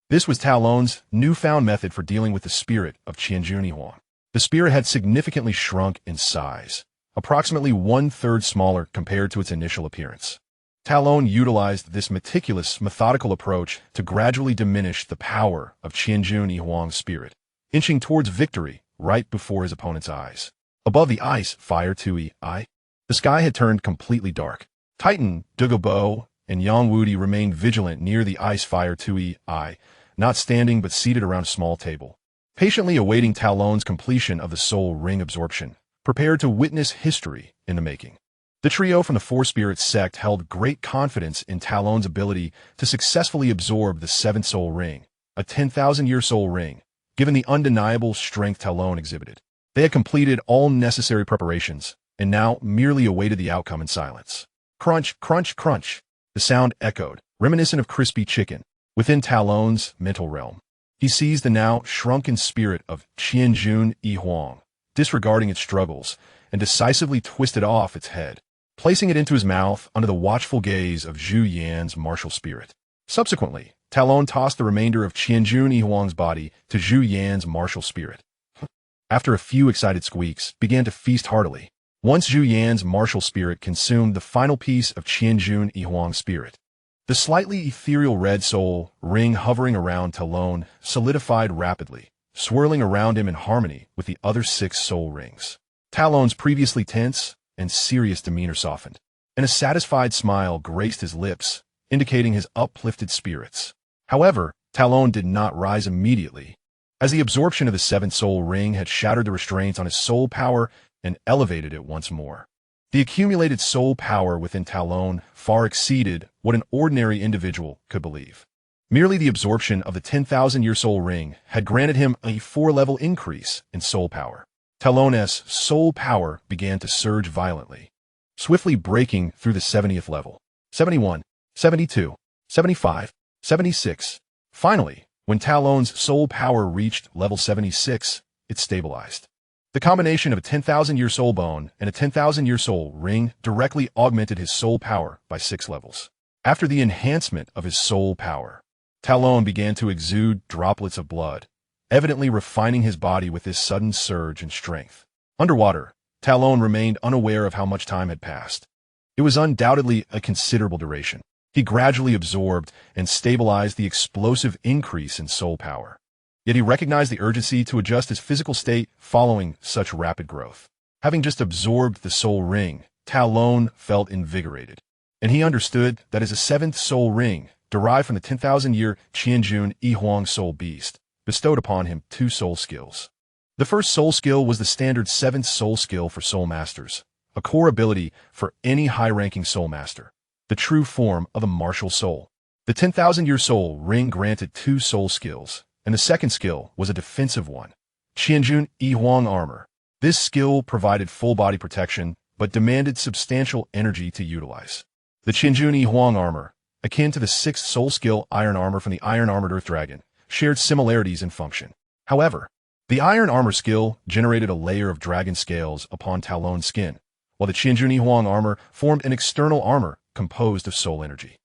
This was Tai Long's newfound method for dealing with the spirit of Qianjun Yi Huang. The spirit had significantly shrunk in size, approximately 1/3 smaller compared to its initial appearance. Tai Long utilized this methodical approach to gradually diminish the power of Qianjun Yi Huang's spirit, inching towards victory right before his opponent's eyes. Above the ice fire Tui eye, the sky had turned completely dark. Titan, Douluo, and Yang Wudi remained vigilant near the ice fire Tui eye, not standing but seated around a small table, patiently awaiting Tai Long's completion of the soul ring absorption, prepared to witness history in the making. The trio from the Four Spirits sect held great confidence in Tai Long's ability to successfully absorb the seventh soul ring, a 10,000-year soul ring, given the undeniable strength Tai Long exhibited. They had completed all necessary preparations, and now merely awaited the outcome in silence. Crunch, crunch, crunch. The sound echoed, reminiscent of crispy chicken, within Tai Long's mental realm. He seized the now shrunken spirit of Qianjun Yi Huang, disregarding its struggles, and decisively twisted off its head, placing it into his mouth under the watchful gaze of Zhu Yan's martial spirit. Subsequently, Tai Long tossed the remainder of Qianjun Yi Huang's body to Zhu Yan's martial spirit. After a few excited squeaks, began to feast heartily. Once Zhu Yan's martial spirit consumed the final piece of Qianjun Yi Huang's spirit, the slightly ethereal red soul ring hovering around Tai Long solidified rapidly, swirling around him in harmony with the other 6 soul rings. Tai Long's previously tense and serious demeanor softened, and a satisfied smile graced his lips, indicating his uplifted spirits. However, Tai Long did not rise immediately, as the absorption of the 7th soul ring had shattered the restraints on his soul power and elevated it once more. The accumulated soul power within Talon far exceeded what an ordinary individual could believe. Merely the absorption of the 10,000-year soul ring had granted him a 4-level increase in soul power. Talon's soul power began to surge violently, swiftly breaking through the 70th level. 71, 72, 75, 76. Finally, when Talon's soul power reached level 76, it stabilized. The combination of a 10,000-year soul bone and a 10,000-year soul ring directly augmented his soul power by 6 levels. After the enhancement of his soul power, Talon began to exude droplets of blood, evidently refining his body with this sudden surge in strength. Underwater, Talon remained unaware of how much time had passed. It was undoubtedly a considerable duration. He gradually absorbed and stabilized the explosive increase in soul power. Yet he recognized the urgency to adjust his physical state following such rapid growth. Having just absorbed the soul ring, Talon felt invigorated, and he understood that as a 7th soul ring, derived from the 10,000-year Qianjun Yihuang soul beast, bestowed upon him 2 soul skills. The first soul skill was the standard 7th soul skill for soul masters, a core ability for any high-ranking soul master, the true form of a martial soul. The 10,000-year soul ring granted 2 soul skills, and the second skill was a defensive one, Qianjun Yihuang armor. This skill provided full body protection, but demanded substantial energy to utilize. The Qianjun Yihuang armor, akin to the 6th soul skill Iron Armor from the Iron Armored Earth Dragon, shared similarities in function. However, the Iron Armor skill generated a layer of dragon scales upon Talon's skin, while the Qianjun Yihuang armor formed an external armor composed of soul energy.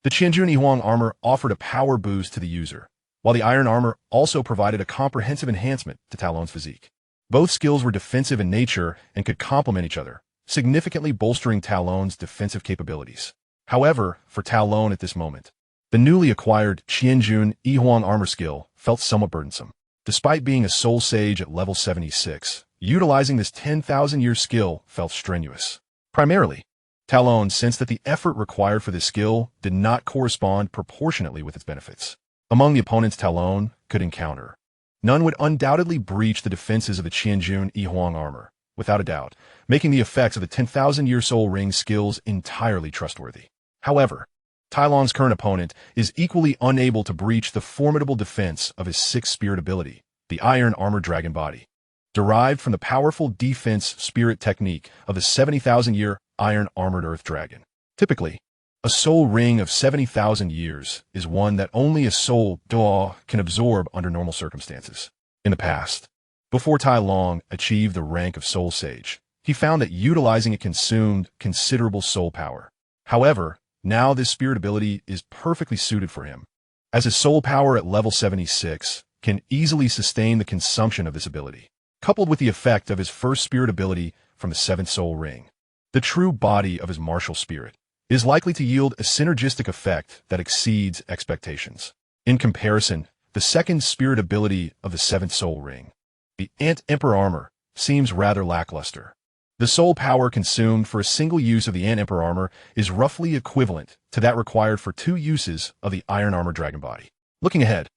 The Qianjun Yihuang armor offered a power boost to the user, while the Iron Armor also provided a comprehensive enhancement to Talon's physique. Both skills were defensive in nature and could complement each other, significantly bolstering Talon's defensive capabilities. However, for Talon at this moment, the newly acquired Qianjun Yihuang armor skill felt somewhat burdensome. Despite being a soul sage at level 76, utilizing this 10,000-year skill felt strenuous. Primarily, Talon sensed that the effort required for this skill did not correspond proportionately with its benefits. Among the opponents Talon could encounter, none would undoubtedly breach the defenses of the Qianjun Yihuang armor, without a doubt, making the effects of the 10,000-year soul ring skills entirely trustworthy. However, Talon's current opponent is equally unable to breach the formidable defense of his 6th spirit ability, the Iron Armored Dragon Body, derived from the powerful defense spirit technique of the 70,000-year Iron Armored Earth Dragon. Typically, a soul ring of 70,000 years is one that only a soul Douluo can absorb under normal circumstances. In the past, before Talon achieved the rank of soul sage, he found that utilizing it consumed considerable soul power. However, now this spirit ability is perfectly suited for him, as his soul power at level 76 can easily sustain the consumption of this ability, coupled with the effect of his first spirit ability from the 7th soul ring. The true body of his martial spirit is likely to yield a synergistic effect that exceeds expectations. In comparison, the 2nd spirit ability of the 7th soul ring, the Ant Emperor armor, seems rather lackluster. The soul power consumed for a single use of the Ant Emperor armor is roughly equivalent to that required for 2 uses of the Iron Armored Dragon Body. Looking ahead,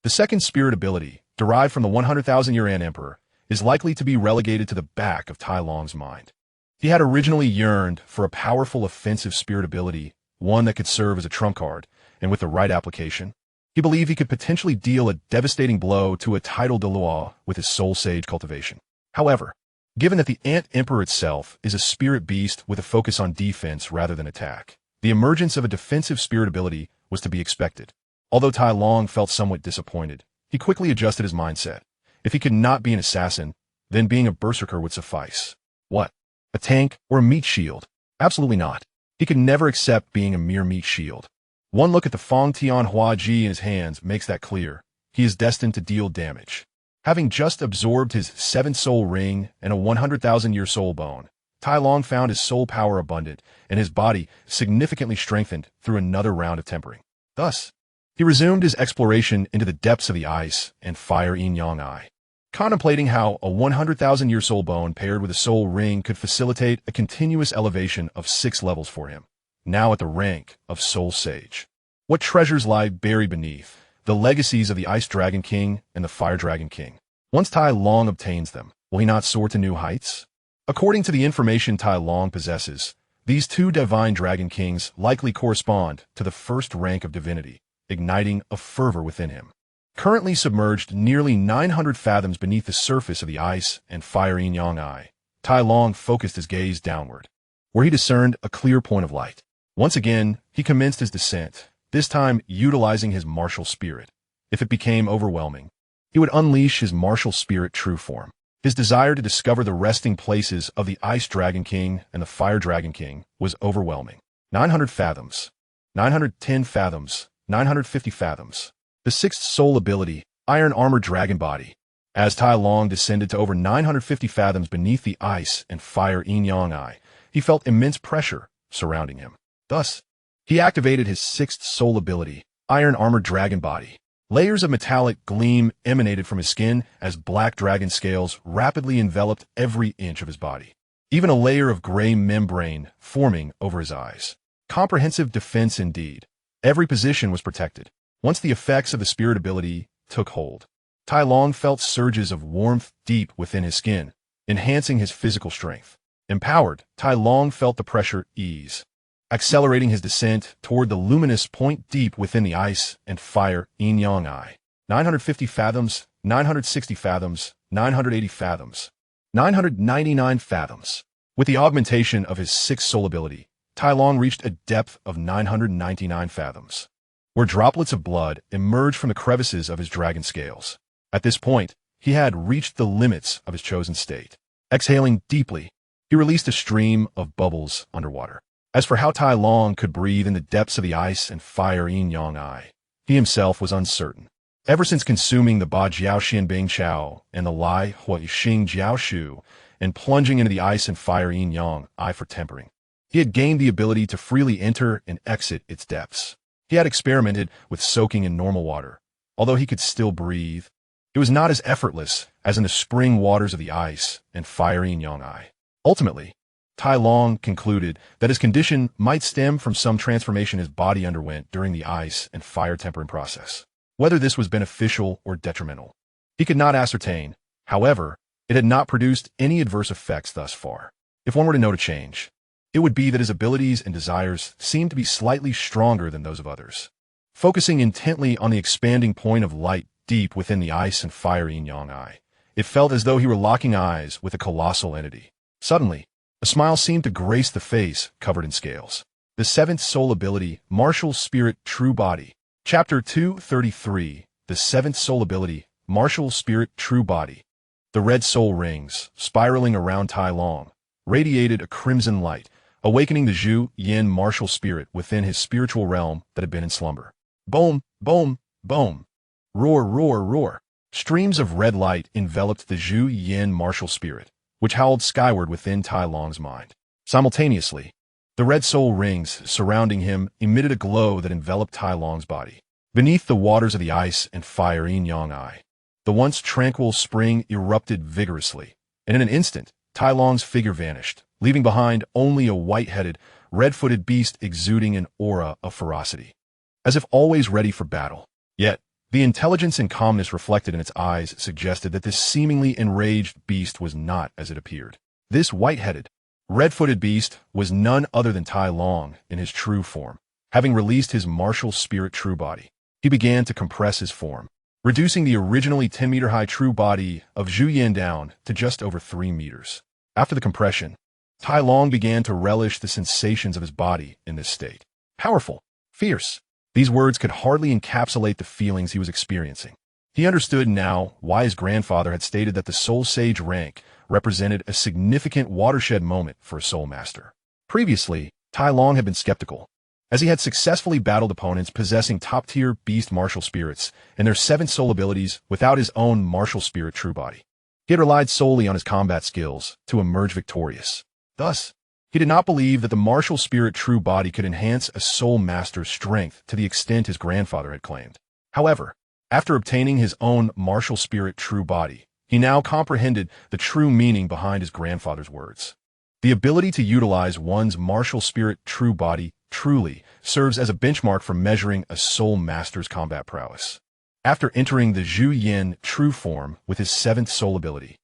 the 2nd spirit ability, derived from the 100,000-year Ant Emperor, is likely to be relegated to the back of Talon's mind. He had originally yearned for a powerful offensive spirit ability, one that could serve as a trump card, and with the right application, he believed he could potentially deal a devastating blow to a title Douluo with his soul sage cultivation. However, given that the Ant Emperor itself is a spirit beast with a focus on defense rather than attack, the emergence of a defensive spirit ability was to be expected. Although Talon felt somewhat disappointed, he quickly adjusted his mindset. If he could not be an assassin, then being a berserker would suffice. What? A tank or a meat shield? Absolutely not. He could never accept being a mere meat shield. One look at the Fong Tian Hua Ji in his hands makes that clear. He is destined to deal damage. Having just absorbed his 7th soul ring and a 100,000-year soul bone, Talon found his soul power abundant and his body significantly strengthened through another round of tempering. Thus, he resumed his exploration into the depths of the ice and fire yin-yang eye, contemplating how a 100,000-year soul bone paired with a soul ring could facilitate a continuous elevation of 6 levels for him, now at the rank of soul sage. What treasures lie buried beneath the legacies of the Ice Dragon King and the Fire Dragon King? Once Tai Long obtains them, will he not soar to new heights? According to the information Tai Long possesses, these two divine dragon kings likely correspond to the first rank of divinity, igniting a fervor within him. Currently submerged nearly 900 fathoms beneath the surface of the ice and fire yin-yang eye, Tai Long focused his gaze downward, where he discerned a clear point of light. Once again, he commenced his descent, this time utilizing his martial spirit. If it became overwhelming, he would unleash his martial spirit true form. His desire to discover the resting places of the Ice Dragon King and the Fire Dragon King was overwhelming. 900 fathoms, 910 fathoms, 950 fathoms. The sixth soul ability, Iron Armor Dragon Body. As Tai Long descended to over 950 fathoms beneath the ice and fire yin-yang eye, he felt immense pressure surrounding him. Thus, he activated his sixth soul ability, Iron Armor Dragon Body. Layers of metallic gleam emanated from his skin as black dragon scales rapidly enveloped every inch of his body. Even a layer of gray membrane forming over his eyes. Comprehensive defense indeed. Every position was protected. Once the effects of the spirit ability took hold, Tai Long felt surges of warmth deep within his skin, enhancing his physical strength. Empowered, Tai Long felt the pressure ease, accelerating his descent toward the luminous point deep within the ice and fire yin-yang eye. 950 fathoms, 960 fathoms, 980 fathoms, 999 fathoms. With the augmentation of his sixth soul ability, Tai Long reached a depth of 999 fathoms, where droplets of blood emerged from the crevices of his dragon scales. At this point, he had reached the limits of his chosen state. Exhaling deeply, he released a stream of bubbles underwater. As for how Tai Long could breathe in the depths of the ice and fire yin-yang eye, he himself was uncertain. Ever since consuming the Ba Jiao Xin Bing Chao and the Lai Hui Xing Jiao Shu and plunging into the ice and fire yin-yang eye for tempering, he had gained the ability to freely enter and exit its depths. He had experimented with soaking in normal water. Although he could still breathe, it was not as effortless as in the spring waters of the ice and fire yin-yang eye. Ultimately, Tai Long concluded that his condition might stem from some transformation his body underwent during the ice and fire tempering process. Whether this was beneficial or detrimental, he could not ascertain. However, it had not produced any adverse effects thus far. If one were to note a change, it would be that his abilities and desires seemed to be slightly stronger than those of others. Focusing intently on the expanding point of light deep within the ice and fire yin-yang eye, it felt as though he were locking eyes with a colossal entity. Suddenly, a smile seemed to grace the face covered in scales. The seventh soul ability, Martial Spirit True Body. Chapter 233, The Seventh Soul Ability, Martial Spirit True Body. The red soul rings, spiraling around Tai Long, radiated a crimson light, awakening the Zhu Yin martial spirit within his spiritual realm that had been in slumber. Boom, boom, boom. Roar, roar, roar. Streams of red light enveloped the Zhu Yin martial spirit, which howled skyward within Tai Long's mind. Simultaneously, the red soul rings surrounding him emitted a glow that enveloped Tai Long's body. Beneath the waters of the ice and fire yin-yang eye, the once tranquil spring erupted vigorously, and in an instant, Tai Long's figure vanished, leaving behind only a white-headed, red-footed beast exuding an aura of ferocity, as if always ready for battle. Yet, the intelligence and calmness reflected in its eyes suggested that this seemingly enraged beast was not as it appeared. This white-headed, red-footed beast was none other than Tai Long in his true form. Having released his martial spirit true body, he began to compress his form, reducing the originally 10-meter-high true body of Zhu Yin down to just over 3 meters. After the compression, Tai Long began to relish the sensations of his body in this state. Powerful, fierce. These words could hardly encapsulate the feelings he was experiencing. He understood now why his grandfather had stated that the Soul Sage rank represented a significant watershed moment for a Soul Master. Previously, Tai Long had been skeptical, as he had successfully battled opponents possessing top-tier beast martial spirits and their 7 soul abilities without his own martial spirit true body. He had relied solely on his combat skills to emerge victorious. Thus, he did not believe that the martial spirit true body could enhance a soul master's strength to the extent his grandfather had claimed. However, after obtaining his own martial spirit true body, he now comprehended the true meaning behind his grandfather's words. The ability to utilize one's martial spirit true body truly serves as a benchmark for measuring a soul master's combat prowess. After entering the Zhu Yin true form with his 7th soul ability,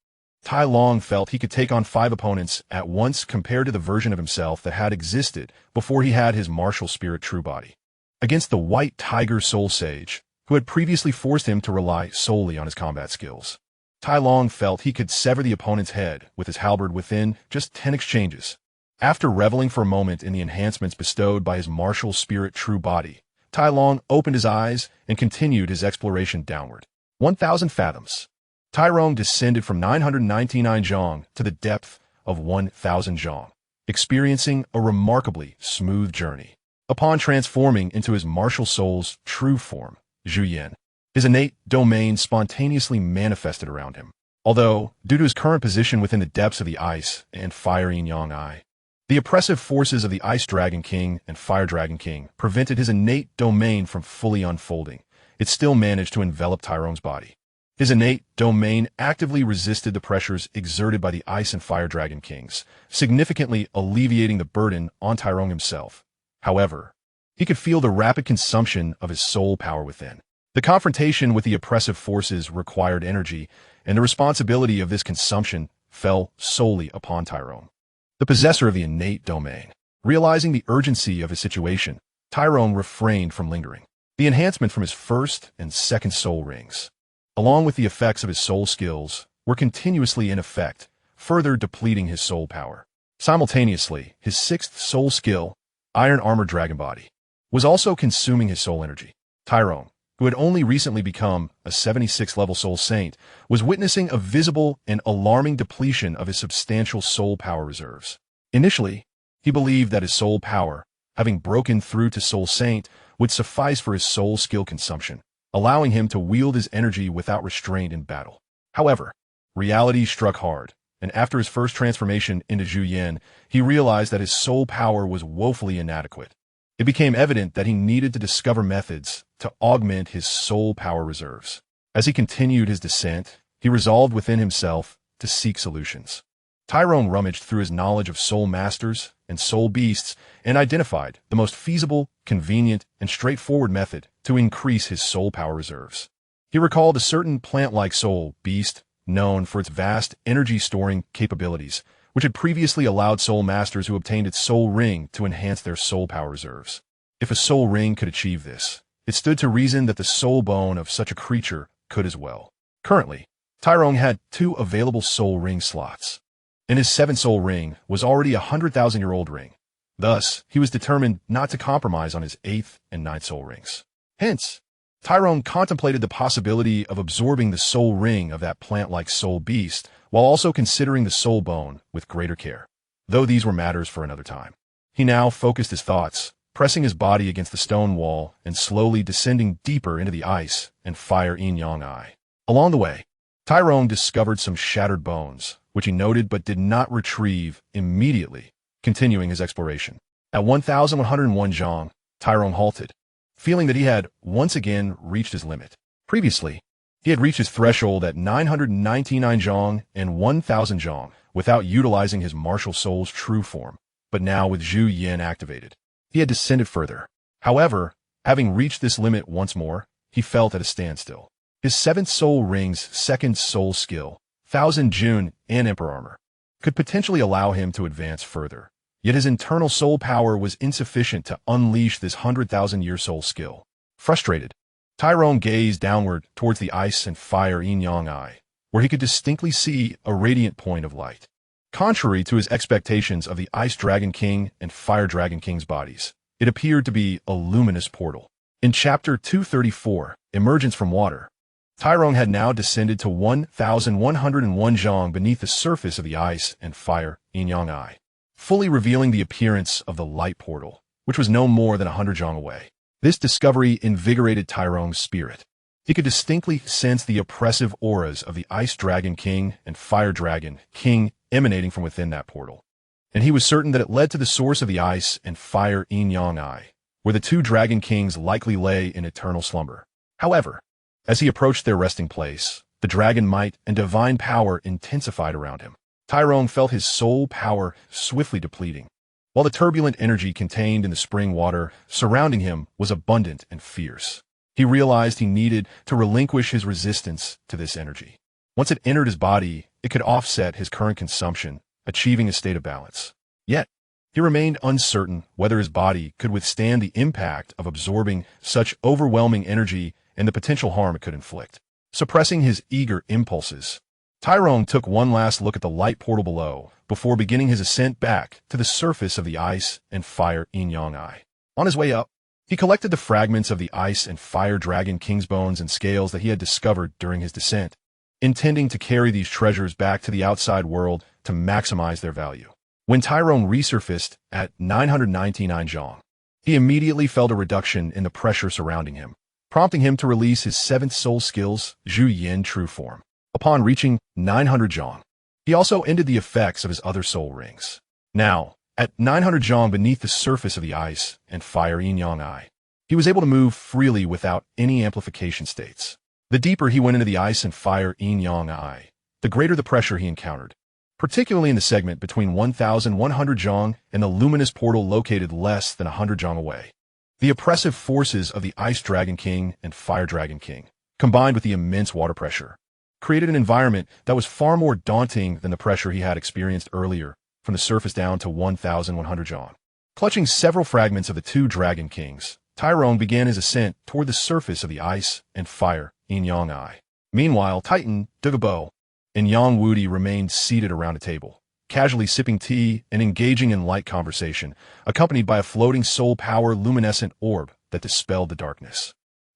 Tai Long felt he could take on 5 opponents at once compared to the version of himself that had existed before he had his martial spirit true body. Against the White Tiger Soul Sage, who had previously forced him to rely solely on his combat skills. Tai Long felt he could sever the opponent's head with his halberd within just 10 exchanges. After reveling for a moment in the enhancements bestowed by his martial spirit true body, Tai Long opened his eyes and continued his exploration downward. 1,000 fathoms. Tai Long descended from 999 zhong to the depth of 1,000 zhong, experiencing a remarkably smooth journey. Upon transforming into his martial soul's true form, Zhu Yan, his innate domain spontaneously manifested around him. Although, due to his current position within the depths of the Ice and Fire Yin-Yang Eye, the oppressive forces of the Ice Dragon King and Fire Dragon King prevented his innate domain from fully unfolding. It still managed to envelop Tyrone's body. His innate domain actively resisted the pressures exerted by the Ice and Fire Dragon Kings, significantly alleviating the burden on Tyrone himself. However, he could feel the rapid consumption of his soul power within. The confrontation with the oppressive forces required energy, and the responsibility of this consumption fell solely upon Tyrone, the possessor of the innate domain. Realizing the urgency of his situation, Tyrone refrained from lingering. The enhancement from his first and second soul rings, along with the effects of his soul skills, were continuously in effect, further depleting his soul power. Simultaneously, his 6th soul skill, Iron Armor Dragon Body, was also consuming his soul energy. Tyrone, who had only recently become a 76th level soul saint, was witnessing a visible and alarming depletion of his substantial soul power reserves. Initially, he believed that his soul power, having broken through to soul saint, would suffice for his soul skill consumption, allowing him to wield his energy without restraint in battle. However, reality struck hard, and after his first transformation into Zhu Yan, he realized that his soul power was woefully inadequate. It became evident that he needed to discover methods to augment his soul power reserves. As he continued his descent, he resolved within himself to seek solutions. Tyrone rummaged through his knowledge of soul masters and soul beasts and identified the most feasible, convenient, and straightforward method to increase his soul power reserves. He recalled a certain plant-like soul beast known for its vast energy-storing capabilities, which had previously allowed soul masters who obtained its soul ring to enhance their soul power reserves. If a soul ring could achieve this, it stood to reason that the soul bone of such a creature could as well. Currently, Tyrone had 2 available soul ring slots, and his 7th soul ring was already a 100,000-year-old ring. Thus, he was determined not to compromise on his 8th and 9th soul rings. Hence, Tyrone contemplated the possibility of absorbing the soul ring of that plant-like soul beast, while also considering the soul bone with greater care. Though these were matters for another time, he now focused his thoughts, pressing his body against the stone wall and slowly descending deeper into the Ice and Fire Yin-Yang Eye. Along the way, Tyrone discovered some shattered bones, which he noted but did not retrieve immediately, continuing his exploration. At 1,101 zhong, Tyrone halted, feeling that he had once again reached his limit. Previously, he had reached his threshold at 999 zhong and 1,000 zhong without utilizing his martial soul's true form, but now with Zhu Yan activated, he had descended further. However, having reached this limit once more, he felt at a standstill. His 7th soul ring's 2nd soul skill, 1,000 June and Emperor Armor, could potentially allow him to advance further. Yet his internal soul power was insufficient to unleash this 100,000-year soul skill. Frustrated, Tyrone gazed downward towards the Ice and Fire Yin-Yang Eye, where he could distinctly see a radiant point of light. Contrary to his expectations of the Ice Dragon King and Fire Dragon King's bodies, it appeared to be a luminous portal. In Chapter 234, Emergence from Water, Tyrone had now descended to 1,101 zhong beneath the surface of the Ice and Fire Yin-Yang Eye, fully revealing the appearance of the light portal, which was no more than 100 zhong away. This discovery invigorated Tyrone's spirit. He could distinctly sense the oppressive auras of the Ice Dragon King and Fire Dragon King emanating from within that portal, and he was certain that it led to the source of the Ice and Fire Yin-Yang Eye, where the 2 Dragon Kings likely lay in eternal slumber. However, as he approached their resting place, the dragon might and divine power intensified around him. Tyrone felt his soul power swiftly depleting, while the turbulent energy contained in the spring water surrounding him was abundant and fierce. He realized he needed to relinquish his resistance to this energy. Once it entered his body, it could offset his current consumption, achieving a state of balance. Yet, he remained uncertain whether his body could withstand the impact of absorbing such overwhelming energy and the potential harm it could inflict. Suppressing his eager impulses, Tyrone took one last look at the light portal below before beginning his ascent back to the surface of the ice and fire yin-yang eye. On his way up, he collected the fragments of the ice and fire dragon king's bones and scales that he had discovered during his descent, intending to carry these treasures back to the outside world to maximize their value. When Tyrone resurfaced at 999 zhong, he immediately felt a reduction in the pressure surrounding him, prompting him to release his seventh soul skills, Zhu Yin True Form. Upon reaching 900 zhong, he also ended the effects of his other soul rings. Now, at 900 zhong beneath the surface of the ice and fire yin-yang eye, he was able to move freely without any amplification states. The deeper he went into the ice and fire yin-yang eye, the greater the pressure he encountered, particularly in the segment between 1,100 zhong and the luminous portal located less than 100 zhong away. The oppressive forces of the Ice Dragon King and Fire Dragon King, combined with the immense water pressure, created an environment that was far more daunting than the pressure he had experienced earlier from the surface down to 1,100 zhong. Clutching several fragments of the two Dragon Kings, Tyrone began his ascent toward the surface of the ice and fire yin-yang eye. Meanwhile, Titan, Douluo, and Yang Wudi remained seated around a table, casually sipping tea and engaging in light conversation, accompanied by a floating soul power luminescent orb that dispelled the darkness.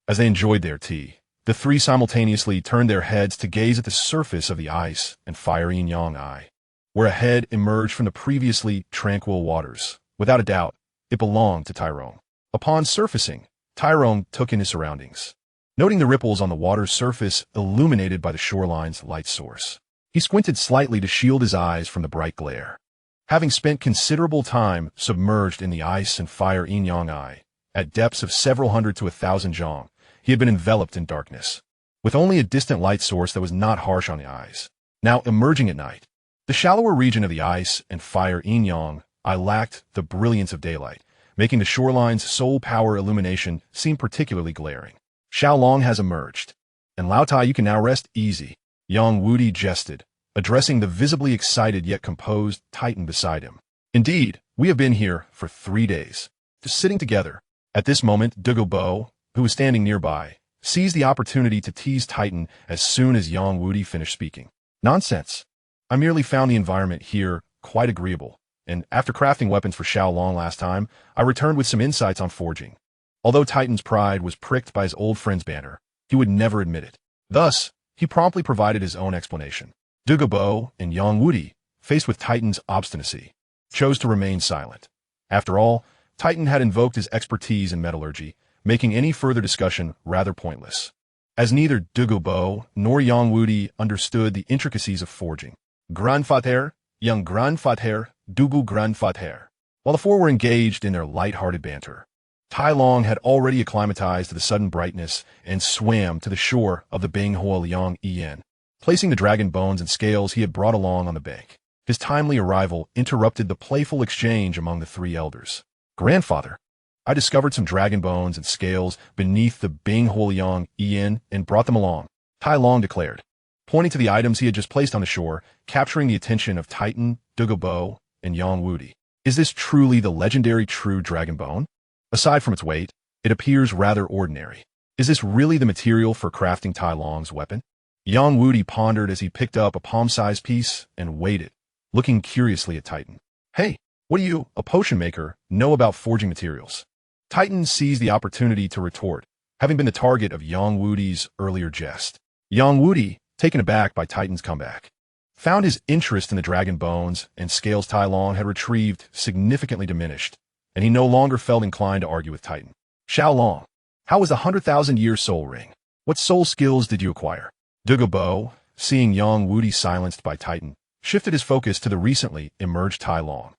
As they enjoyed their tea, the three simultaneously turned their heads to gaze at the surface of the ice and fire yin-yang eye, where a head emerged from the previously tranquil waters. Without a doubt, it belonged to Tyrone. Upon surfacing, Tyrone took in his surroundings, noting the ripples on the water's surface illuminated by the shoreline's light source. He squinted slightly to shield his eyes from the bright glare. Having spent considerable time submerged in the ice and fire yin-yang eye, at depths of several hundred to 1,000 zhong, he had been enveloped in darkness, with only a distant light source that was not harsh on the eyes. Now emerging at night, the shallower region of the ice and fire yin-yang eye lacked the brilliance of daylight, making the shoreline's soul power illumination seem particularly glaring. Xiaolong has emerged, and Lao Tai, you can now rest easy, Yang Wudi jested, addressing the visibly excited yet composed Titan beside him. Indeed, we have been here for 3 days, just sitting together. At this moment, Douluo, who was standing nearby, seized the opportunity to tease Titan as soon as Yang Wudi finished speaking. Nonsense. I merely found the environment here quite agreeable, and after crafting weapons for Xiaolong last time, I returned with some insights on forging. Although Titan's pride was pricked by his old friend's banter, he would never admit it. Thus, he promptly provided his own explanation. Douluo and Yang Wudi, faced with Titan's obstinacy, chose to remain silent. After all, Titan had invoked his expertise in metallurgy, making any further discussion rather pointless, as neither Douluo nor Yang Wudi understood the intricacies of forging. Grandfather, young Grandfather, Dougal Grandfather. While the four were engaged in their light-hearted banter, Tai Long had already acclimatized to the sudden brightness and swam to the shore of the Binghuo Liang Ian, placing the dragon bones and scales he had brought along on the bank. His timely arrival interrupted the playful exchange among the three elders. Grandfather, I discovered some dragon bones and scales beneath the Binghuo Liang Ian and brought them along, Tai Long declared, pointing to the items he had just placed on the shore, capturing the attention of Titan, Douluo, and Yang Wudi. Is this truly the legendary true dragon bone? Aside from its weight, it appears rather ordinary. Is this really the material for crafting Tai Long's weapon? Yang Wudi pondered as he picked up a palm-sized piece and weighed it, looking curiously at Titan. Hey, what do you, a potion maker, know about forging materials? Titan seized the opportunity to retort, having been the target of Yang Wudi's earlier jest. Yang Wudi, taken aback by Titan's comeback, found his interest in the dragon bones and scales Tai Long had retrieved significantly diminished, and he no longer felt inclined to argue with Titan. Xiaolong, how was the 100,000-year soul ring? What soul skills did you acquire? Douluo, seeing Yang Wudi silenced by Titan, shifted his focus to the recently emerged Tai Long,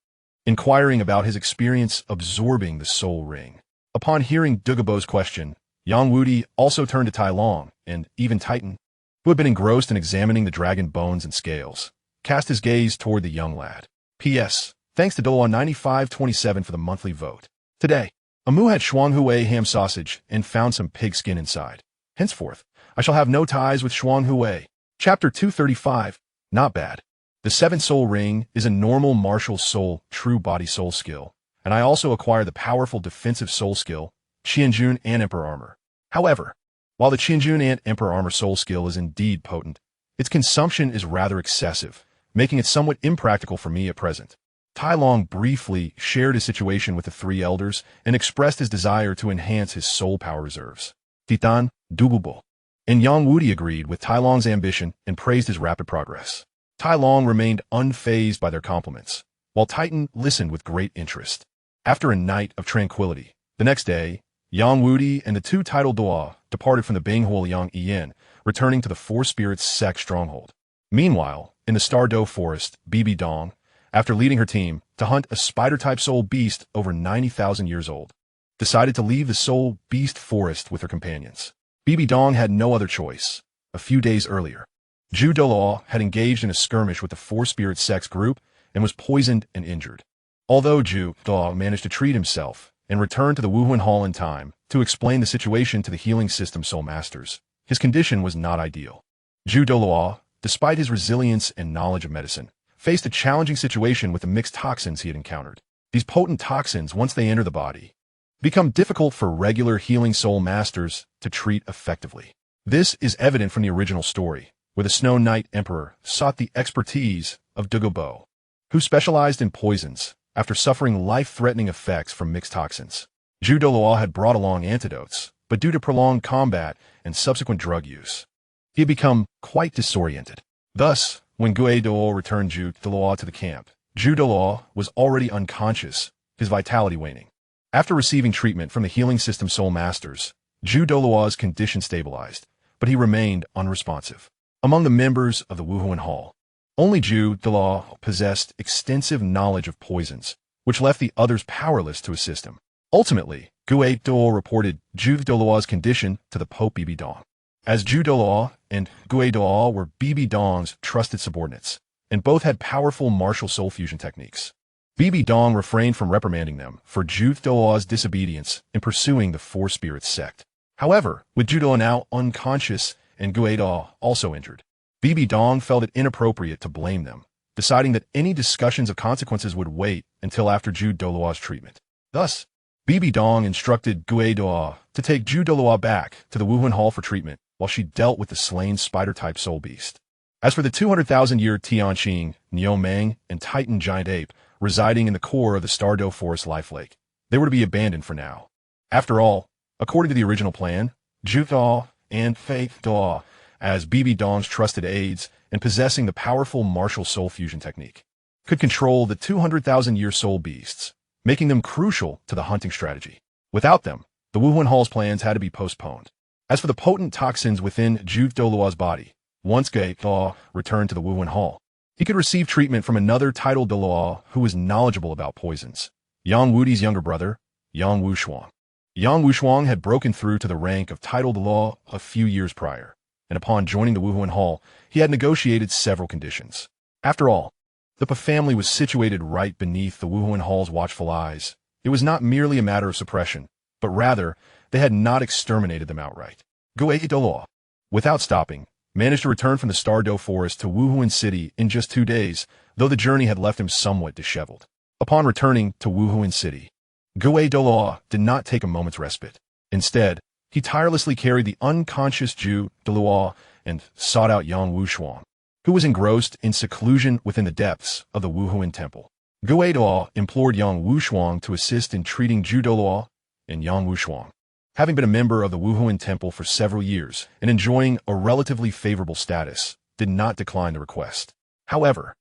inquiring about his experience absorbing the soul ring. Upon hearing Douluo's question, Yang Wudi also turned to Tai Long, and even Titan, who had been engrossed in examining the dragon bones and scales, cast his gaze toward the young lad. P.S. Thanks to Douluo 9527 for the monthly vote. Today, Amu had Shuanghui ham sausage and found some pig skin inside. Henceforth, I shall have no ties with Shuanghui. Chapter 235. Not bad. The 7 Soul Ring is a normal martial soul, true body soul skill, and I also acquire the powerful defensive soul skill, Qianjun and Emperor Armor. However, while the Qianjun and Emperor Armor soul skill is indeed potent, its consumption is rather excessive, making it somewhat impractical for me at present. Tai Long briefly shared his situation with the 3 elders and expressed his desire to enhance his soul power reserves. Titan, Douluo, and Yang Wudi agreed with Tai Long's ambition and praised his rapid progress. Tai Long remained unfazed by their compliments, while Titan listened with great interest. After a night of tranquility, the next day, Yang Wudi and the 2 titled Duo departed from the Binghuo Yang Iyan, returning to the Four Spirits sect stronghold. Meanwhile, in the Stardo Forest, Bibi Dong, after leading her team to hunt a spider-type soul beast over 90,000 years old, decided to leave the soul beast forest with her companions. Bibi Dong had no other choice. A few days earlier, Douluo had engaged in a skirmish with the Four Spirit Sect's group and was poisoned and injured. Although Douluo managed to treat himself and returned to the Wuhuan Hall in time to explain the situation to the healing system soul masters, his condition was not ideal. Douluo, despite his resilience and knowledge of medicine, faced a challenging situation with the mixed toxins he had encountered. These potent toxins, once they enter the body, become difficult for regular healing soul masters to treat effectively. This is evident from the original story, where the Snow Knight Emperor sought the expertise of Douluo, who specialized in poisons after suffering life-threatening effects from mixed toxins. Douluo had brought along antidotes, but due to prolonged combat and subsequent drug use, he had become quite disoriented. Thus, when Douluo returned Douluo to the camp, Douluo was already unconscious, his vitality waning. After receiving treatment from the healing system soul masters, Douluo's condition stabilized, but he remained unresponsive. Among the members of the Wuhuan Hall, only Douluo possessed extensive knowledge of poisons, which left the others powerless to assist him. Ultimately, Douluo reported Douluo's condition to the Pope Bibi Dong. As Douluo and Douluo were Bibi Dong's trusted subordinates, and both had powerful martial soul fusion techniques, Bibi Dong refrained from reprimanding them for Douluo's disobedience in pursuing the Four Spirits sect. However, with Douluo now unconscious and Douluo also injured, Bibi Dong felt it inappropriate to blame them, deciding that any discussions of consequences would wait until after Douluo's treatment. Thus, Bibi Dong instructed Douluo to take Douluo back to the Wuhuan Hall for treatment while she dealt with the slain spider-type soul beast. As for the 200,000-year Tianqing, Niumang, and Titan giant ape residing in the core of the Stardo Forest life lake, they were to be abandoned for now. After all, according to the original plan, Douluo and Douluo, as Bibi Dong's trusted aides and possessing the powerful martial soul fusion technique, could control the 200,000-year soul beasts, making them crucial to the hunting strategy. Without them, the Wuhuan Hall's plans had to be postponed. As for the potent toxins within Douluo's body, once Douluo returned to the Wuhuan Hall, he could receive treatment from another titled Douluo who was knowledgeable about poisons, Yang Wudi's younger brother, Yang Wushuang. Yang Wushuang had broken through to the rank of titled Douluo a few years prior, and upon joining the Wuhuan Hall, he had negotiated several conditions. After all, the Pa family was situated right beneath the Wuhuan Hall's watchful eyes. It was not merely a matter of suppression, but rather, they had not exterminated them outright. Douluo, without stopping, managed to return from the Stardo Forest to Wuhuan City in just 2 days, though the journey had left him somewhat disheveled. Upon returning to Wuhuan City, Douluo did not take a moment's respite. Instead, he tirelessly carried the unconscious Douluo and sought out Yang Wushuang, who was engrossed in seclusion within the depths of the Wuhuan Temple. Douluo implored Yang Wushuang to assist in treating Douluo, and Yang Wushuang, having been a member of the Wuhuan Temple for several years and enjoying a relatively favorable status, did not decline the request. However,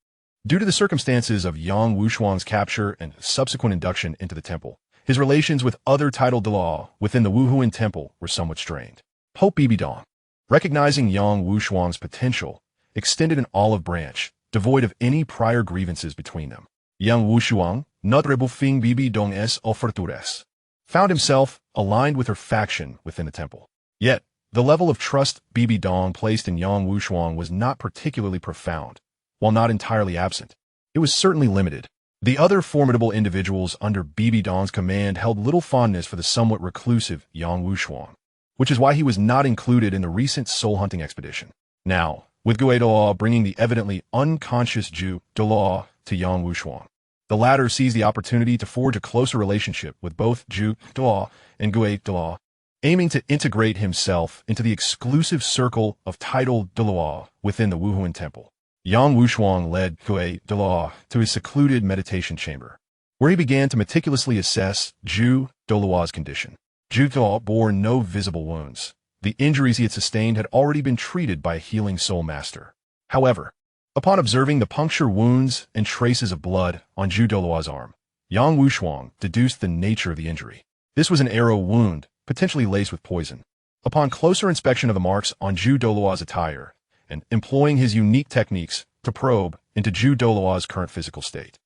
due to the circumstances of Yang Wushuang's capture and subsequent induction into the temple, his relations with other titled Douluo within the Wuhuan Temple were somewhat strained. Pope Bibi Dong, recognizing Yang Wushuang's potential, extended an olive branch, devoid of any prior grievances between them. Yang Wushuang, notre bouffing Bibi Dong es offertures, found himself aligned with her faction within the temple. Yet, the level of trust Bibi Dong placed in Yang Wushuang was not particularly profound. While not entirely absent, it was certainly limited. The other formidable individuals under Bibi Dong's command held little fondness for the somewhat reclusive Yang Wushuang, which is why he was not included in the recent soul hunting expedition. Now, with Douluo bringing the evidently unconscious Douluo to Yang Wushuang. The latter seized the opportunity to forge a closer relationship with both Douluo and Douluo, aiming to integrate himself into the exclusive circle of titled Douluo within the Wuhuan Temple. Yang Wushuang led Douluo to his secluded meditation chamber, where he began to meticulously assess Douluo's condition. Douluo bore no visible wounds. The injuries he had sustained had already been treated by a healing soul master. However, upon observing the puncture wounds and traces of blood on Douluo's arm, Yang Wushuang deduced the nature of the injury. This was an arrow wound, potentially laced with poison. Upon closer inspection of the marks on Douluo's attire, and employing his unique techniques to probe into Douluo's current physical state,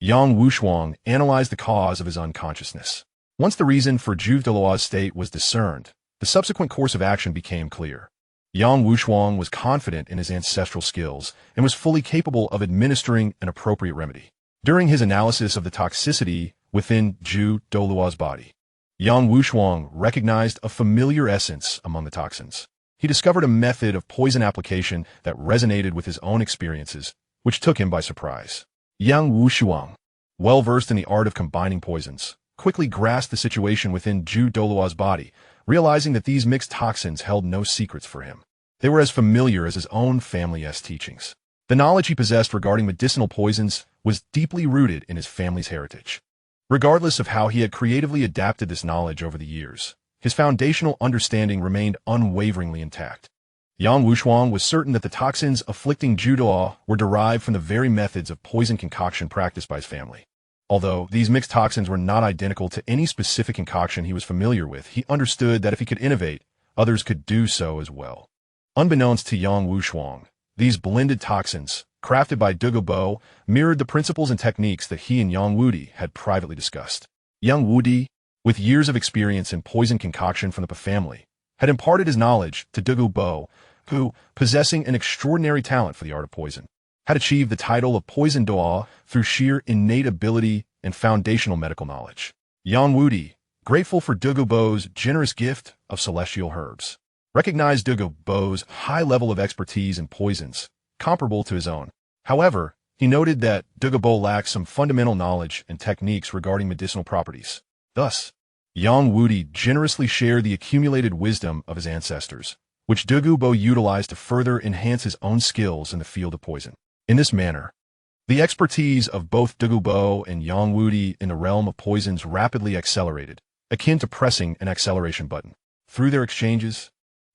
Yang Wushuang analyzed the cause of his unconsciousness. Once the reason for Douluo's state was discerned, the subsequent course of action became clear. Yang Wushuang was confident in his ancestral skills and was fully capable of administering an appropriate remedy. During his analysis of the toxicity within Douluo's body, Yang Wushuang recognized a familiar essence among the toxins. He discovered a method of poison application that resonated with his own experiences, which took him by surprise. Yang Wushuang, well-versed in the art of combining poisons, quickly grasped the situation within Douluo's body, realizing that these mixed toxins held no secrets for him. They were as familiar as his own family's teachings. The knowledge he possessed regarding medicinal poisons was deeply rooted in his family's heritage. Regardless of how he had creatively adapted this knowledge over the years, his foundational understanding remained unwaveringly intact. Yang Wushuang was certain that the toxins afflicting Douluo were derived from the very methods of poison concoction practiced by his family. Although these mixed toxins were not identical to any specific concoction he was familiar with, he understood that if he could innovate, others could do so as well. Unbeknownst to Yang Wushuang, these blended toxins, crafted by Douluo, mirrored the principles and techniques that he and Yang Wudi had privately discussed. Yang Wudi, with years of experience in poison concoction from the family, had imparted his knowledge to Douluo, who, possessing an extraordinary talent for the art of poison, had achieved the title of Poison Douluo through sheer innate ability and foundational medical knowledge. Yang Wudi, grateful for Douluo's generous gift of celestial herbs, recognized Douluo's high level of expertise in poisons, comparable to his own. However, he noted that Douluo lacked some fundamental knowledge and techniques regarding medicinal properties. Thus, Yang Wudi generously shared the accumulated wisdom of his ancestors, which Douluo utilized to further enhance his own skills in the field of poison. In this manner, the expertise of both Douluo and Yang Wudi in the realm of poisons rapidly accelerated, akin to pressing an acceleration button. Through their exchanges,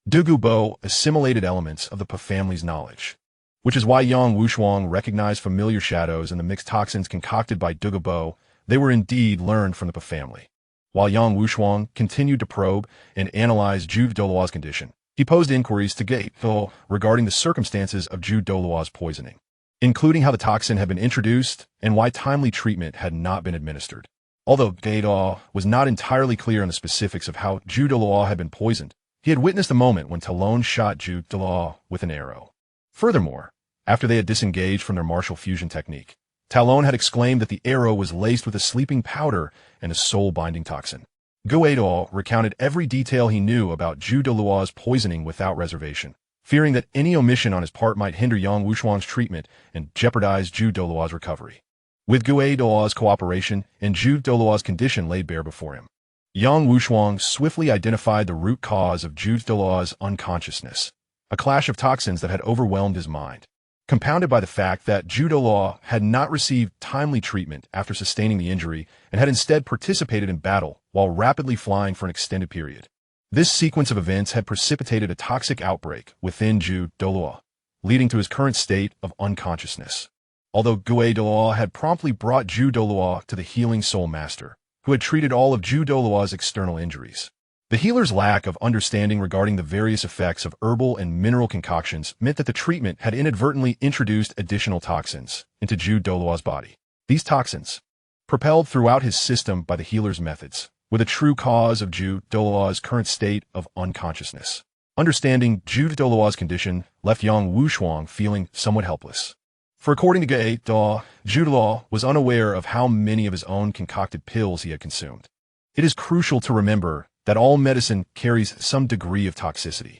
Douluo assimilated elements of the family's knowledge, which is why Yang Wushuang recognized familiar shadows in the mixed toxins concocted by Douluo. They were indeed learned from the family. While Yang Wushuang continued to probe and analyze Douluo's condition, he posed inquiries to Douluo regarding the circumstances of Douluo's poisoning, including how the toxin had been introduced and why timely treatment had not been administered. Although Douluo was not entirely clear on the specifics of how Douluo had been poisoned, he had witnessed a moment when Talon shot Douluo with an arrow. Furthermore, after they had disengaged from their martial fusion technique, Talon had exclaimed that the arrow was laced with a sleeping powder and a soul-binding toxin. Douluo recounted every detail he knew about Douluo's poisoning without reservation, fearing that any omission on his part might hinder Yang Wushuang's treatment and jeopardize Douluo's recovery. With Douluo's cooperation and Douluo's condition laid bare before him, Yang Wushuang swiftly identified the root cause of Douluo's unconsciousness, a clash of toxins that had overwhelmed his mind, compounded by the fact that Douluo had not received timely treatment after sustaining the injury and had instead participated in battle while rapidly flying for an extended period. This sequence of events had precipitated a toxic outbreak within Douluo, leading to his current state of unconsciousness. Although Douluo had promptly brought Douluo to the healing soul master, who had treated all of Douluo's external injuries, the healer's lack of understanding regarding the various effects of herbal and mineral concoctions meant that the treatment had inadvertently introduced additional toxins into Douluo's body. These toxins, propelled throughout his system by the healer's methods, were the true cause of Douluo's current state of unconsciousness. Understanding Douluo's condition left Yang Wushuang feeling somewhat helpless. For according to Douluo was unaware of how many of his own concocted pills he had consumed. It is crucial to remember that all medicine carries some degree of toxicity.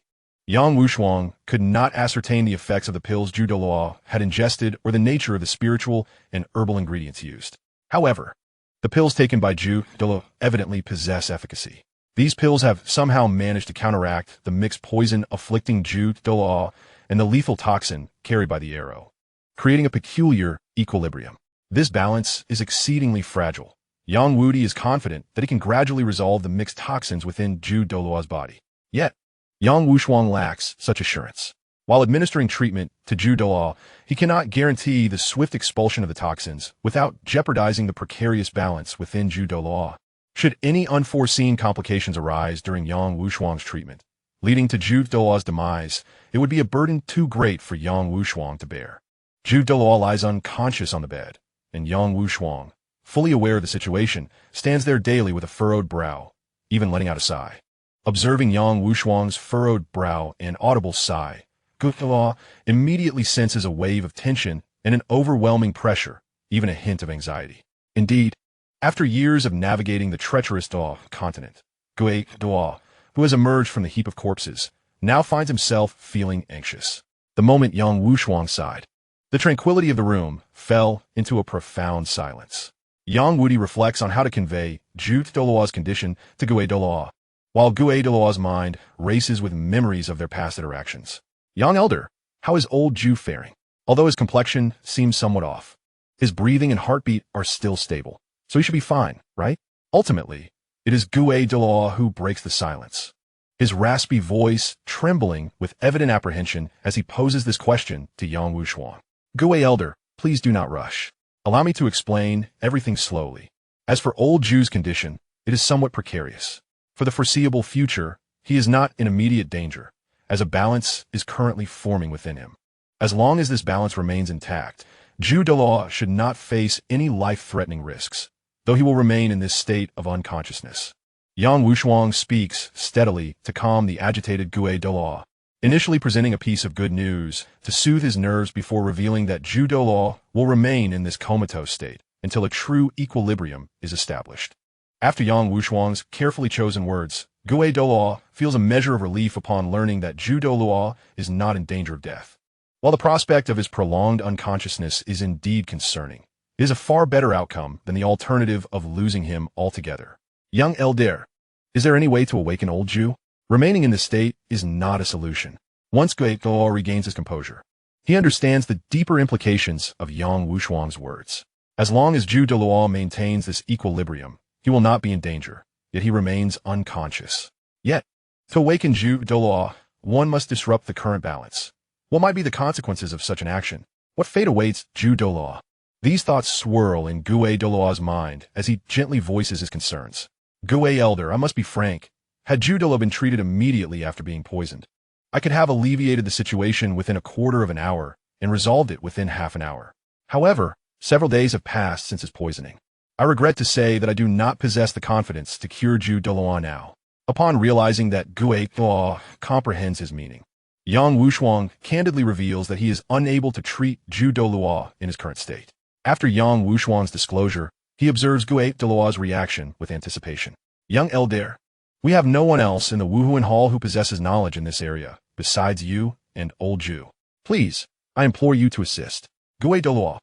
Yang Wushuang could not ascertain the effects of the pills Zhu Douluo had ingested or the nature of the spiritual and herbal ingredients used. However, the pills taken by Zhu Douluo evidently possess efficacy. These pills have somehow managed to counteract the mixed poison afflicting Zhu Douluo and the lethal toxin carried by the arrow, creating a peculiar equilibrium. This balance is exceedingly fragile. Yang Wudi is confident that he can gradually resolve the mixed toxins within Zhu Douluo's body. Yet, Yang Wushuang lacks such assurance. While administering treatment to Zhu Douluo, he cannot guarantee the swift expulsion of the toxins without jeopardizing the precarious balance within Zhu Douluo. Should any unforeseen complications arise during Yang Wushuang's treatment, leading to Zhu Douluo's demise, it would be a burden too great for Yang Wushuang to bear. Zhu Douluo lies unconscious on the bed, and Yang Wushuang, fully aware of the situation, stands there daily with a furrowed brow, even letting out a sigh. Observing Yang Wushuang's furrowed brow and audible sigh, Zhu Douluo immediately senses a wave of tension and an overwhelming pressure, even a hint of anxiety. Indeed, after years of navigating the treacherous Dalu continent, Zhu Douluo, who has emerged from the heap of corpses, now finds himself feeling anxious. The moment Yang Wushuang sighed, the tranquility of the room fell into a profound silence. Yang Wudi reflects on how to convey Zhu Douluo's condition to Zhu Douluo, while Zhu Douluo's mind races with memories of their past interactions. Young elder, how is old Zhu faring? Although his complexion seems somewhat off, his breathing and heartbeat are still stable, so he should be fine, right? Ultimately, it is Zhu Douluo who breaks the silence, his raspy voice trembling with evident apprehension as he poses this question to Yang Wushuang. Zhu elder, please do not rush. Allow me to explain everything slowly. As for old Zhu's condition, it is somewhat precarious. For the foreseeable future, he is not in immediate danger, as a balance is currently forming within him. As long as this balance remains intact, Zhu Douluo should not face any life-threatening risks, though he will remain in this state of unconsciousness. Yang Wushuang speaks steadily to calm the agitated Zhu Douluo, initially presenting a piece of good news to soothe his nerves before revealing that Zhu Douluo will remain in this comatose state until a true equilibrium is established. After Yang Wushuang's carefully chosen words, Zhu Douluo feels a measure of relief upon learning that Zhu Douluo is not in danger of death. While the prospect of his prolonged unconsciousness is indeed concerning, it is a far better outcome than the alternative of losing him altogether. Young elder, is there any way to awaken old Zhu? Remaining in this state is not a solution. Once Zhu Douluo regains his composure, he understands the deeper implications of Yang Wushuang's words. As long as Zhu Douluo maintains this equilibrium, he will not be in danger, yet he remains unconscious. Yet, to awaken Zhu Douluo, one must disrupt the current balance. What might be the consequences of such an action? What fate awaits Zhu Douluo? These thoughts swirl in Zhu Douluo's mind as he gently voices his concerns. Zhu elder, I must be frank. Had Zhu Douluo been treated immediately after being poisoned, I could have alleviated the situation within a quarter of an hour and resolved it within half an hour. However, several days have passed since his poisoning. I regret to say that I do not possess the confidence to cure Zhu Douluo now. Upon realizing that Zhu Douluo comprehends his meaning, Yang Wushuang candidly reveals that he is unable to treat Zhu Douluo in his current state. After Yang Wushuang's disclosure, he observes Zhu Douluo's reaction with anticipation. Young elder, we have no one else in the Wuhuan Hall who possesses knowledge in this area, besides you and old Zhu. Please, I implore you to assist. Zhu Douluo,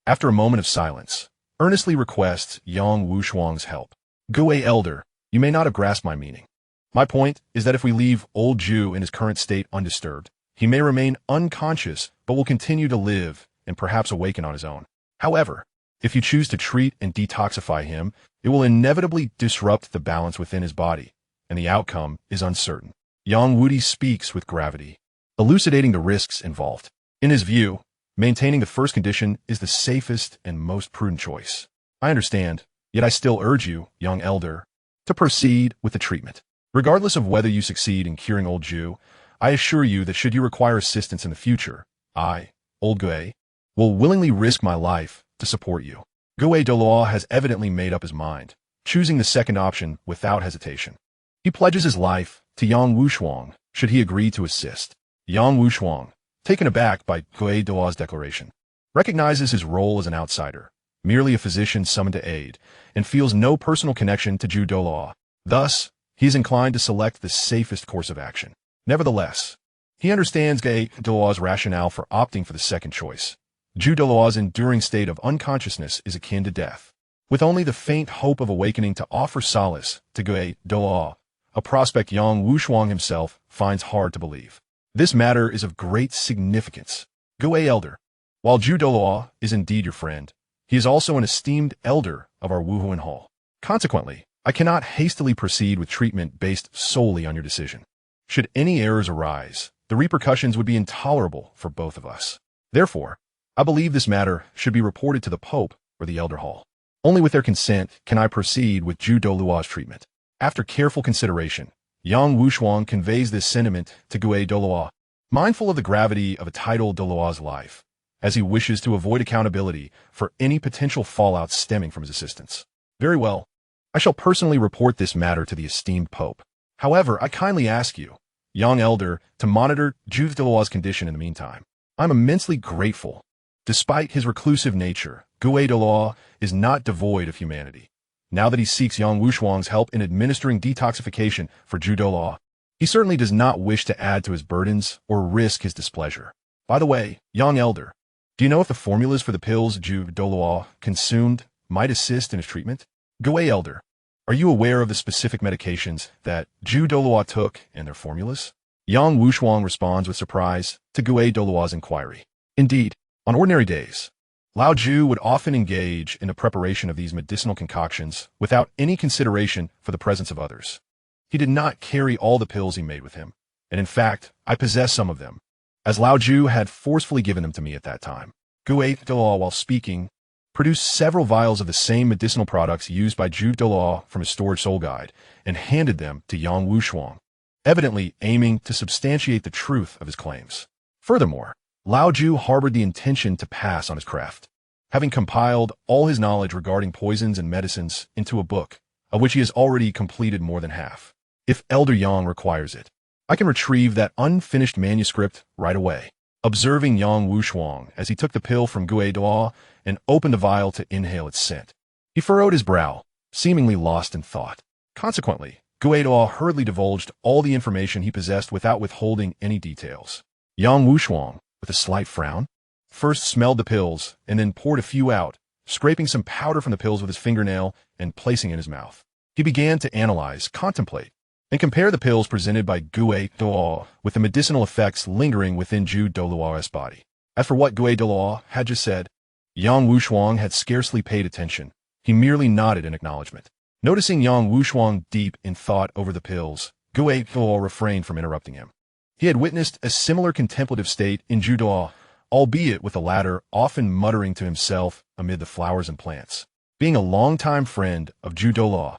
after a moment of silence, earnestly requests Yang Wushuang's help. Zhu elder, you may not have grasped my meaning. My point is that if we leave old Zhu in his current state undisturbed, he may remain unconscious but will continue to live and perhaps awaken on his own. However, if you choose to treat and detoxify him, it will inevitably disrupt the balance within his body, and the outcome is uncertain. Yang Wudi speaks with gravity, elucidating the risks involved. In his view, maintaining the first condition is the safest and most prudent choice. I understand, yet I still urge you, young elder, to proceed with the treatment. Regardless of whether you succeed in curing old Zhu, I assure you that should you require assistance in the future, I, old Zhu, will willingly risk my life to support you. Zhu Douluo has evidently made up his mind, choosing the second option without hesitation. He pledges his life to Yang Wushuang should he agree to assist. Yang Wushuang, taken aback by Zhu Douluo's declaration, recognizes his role as an outsider, merely a physician summoned to aid, and feels no personal connection to Zhu Douluo. Thus, he is inclined to select the safest course of action. Nevertheless, He understands Daluo's rationale for opting for the second choice. Daluo's enduring state of unconsciousness is akin to death, with only the faint hope of awakening to offer solace to Daluo, a prospect Yang Wushuang himself finds hard to believe. This matter is of great significance. Elder. While Daluo is indeed your friend, he is also an esteemed elder of our Wuhuan Hall. Consequently, I cannot hastily proceed with treatment based solely on your decision. Should any errors arise, the repercussions would be intolerable for both of us. Therefore, I believe this matter should be reported to the Pope or the Elder Hall. Only with their consent can I proceed with Daluo's treatment. After careful consideration, Yang Wushuang conveys this sentiment to Daluo, mindful of the gravity of a titled Daluo's life, as he wishes to avoid accountability for any potential fallout stemming from his assistance. Very well. I shall personally report this matter to the esteemed Pope. However, I kindly ask you, young elder, to monitor Daluo's condition in the meantime. I'm immensely grateful. Despite his reclusive nature, Daluo is not devoid of humanity. Now that he seeks Yang Wushuang's help in administering detoxification for Daluo, he certainly does not wish to add to his burdens or risk his displeasure. By the way, young elder, do you know if the formulas for the pills Daluo consumed might assist in his treatment? Elder, are you aware of the specific medications that Daluo took and their formulas? Yang Wushuang responds with surprise to Daluo's inquiry. Indeed, on ordinary days, Lao Ju would often engage in the preparation of these medicinal concoctions without any consideration for the presence of others. He did not carry all the pills he made with him, and in fact, I possess some of them, as Lao Ju had forcefully given them to me at that time. Daluo, while speaking, produced several vials of the same medicinal products used by Daluo from his storage soul guide and handed them to Yang Wushuang, evidently aiming to substantiate the truth of his claims. Furthermore, Lao Ju harbored the intention to pass on his craft, having compiled all his knowledge regarding poisons and medicines into a book, of which he has already completed more than half. If Elder Yang requires it, I can retrieve that unfinished manuscript right away. Observing Yang Wushuang as he took the pill from Daluo and opened the vial to inhale its scent, he furrowed his brow, seemingly lost in thought. Consequently, Daluo hurriedly divulged all the information he possessed without withholding any details. Yang Wushuang, with a slight frown, first smelled the pills and then poured a few out, scraping some powder from the pills with his fingernail and placing it in his mouth. He began to analyze, contemplate, and compare the pills presented by Daluo with the medicinal effects lingering within Daluo's body. As for what Daluo had just said, Yang Wushuang had scarcely paid attention. He merely nodded in acknowledgement. Noticing Yang Wushuang deep in thought over the pills, Daluo refrained from interrupting him. He had witnessed a similar contemplative state in Daluo, albeit with the latter often muttering to himself amid the flowers and plants. Being a longtime friend of Daluo,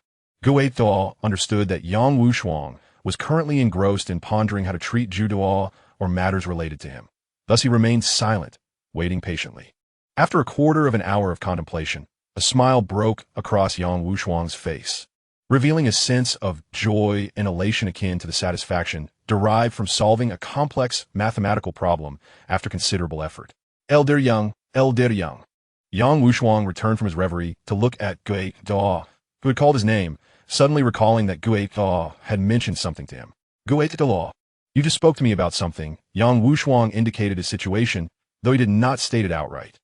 understood that Yang Wushuang was currently engrossed in pondering how to treat Daluo or matters related to him. Thus he remained silent, waiting patiently. After a quarter of an hour of contemplation, a smile broke across Yang Wushuang's face, revealing a sense of joy and elation akin to the satisfaction derived from solving a complex mathematical problem after considerable effort. Elder Yang. Yang Wushuang returned from his reverie to look at Daluo, who had called his name, suddenly recalling that Daluo had mentioned something to him. Daluo, you just spoke to me about something. Yang Wushuang indicated his situation, though he did not state it outright.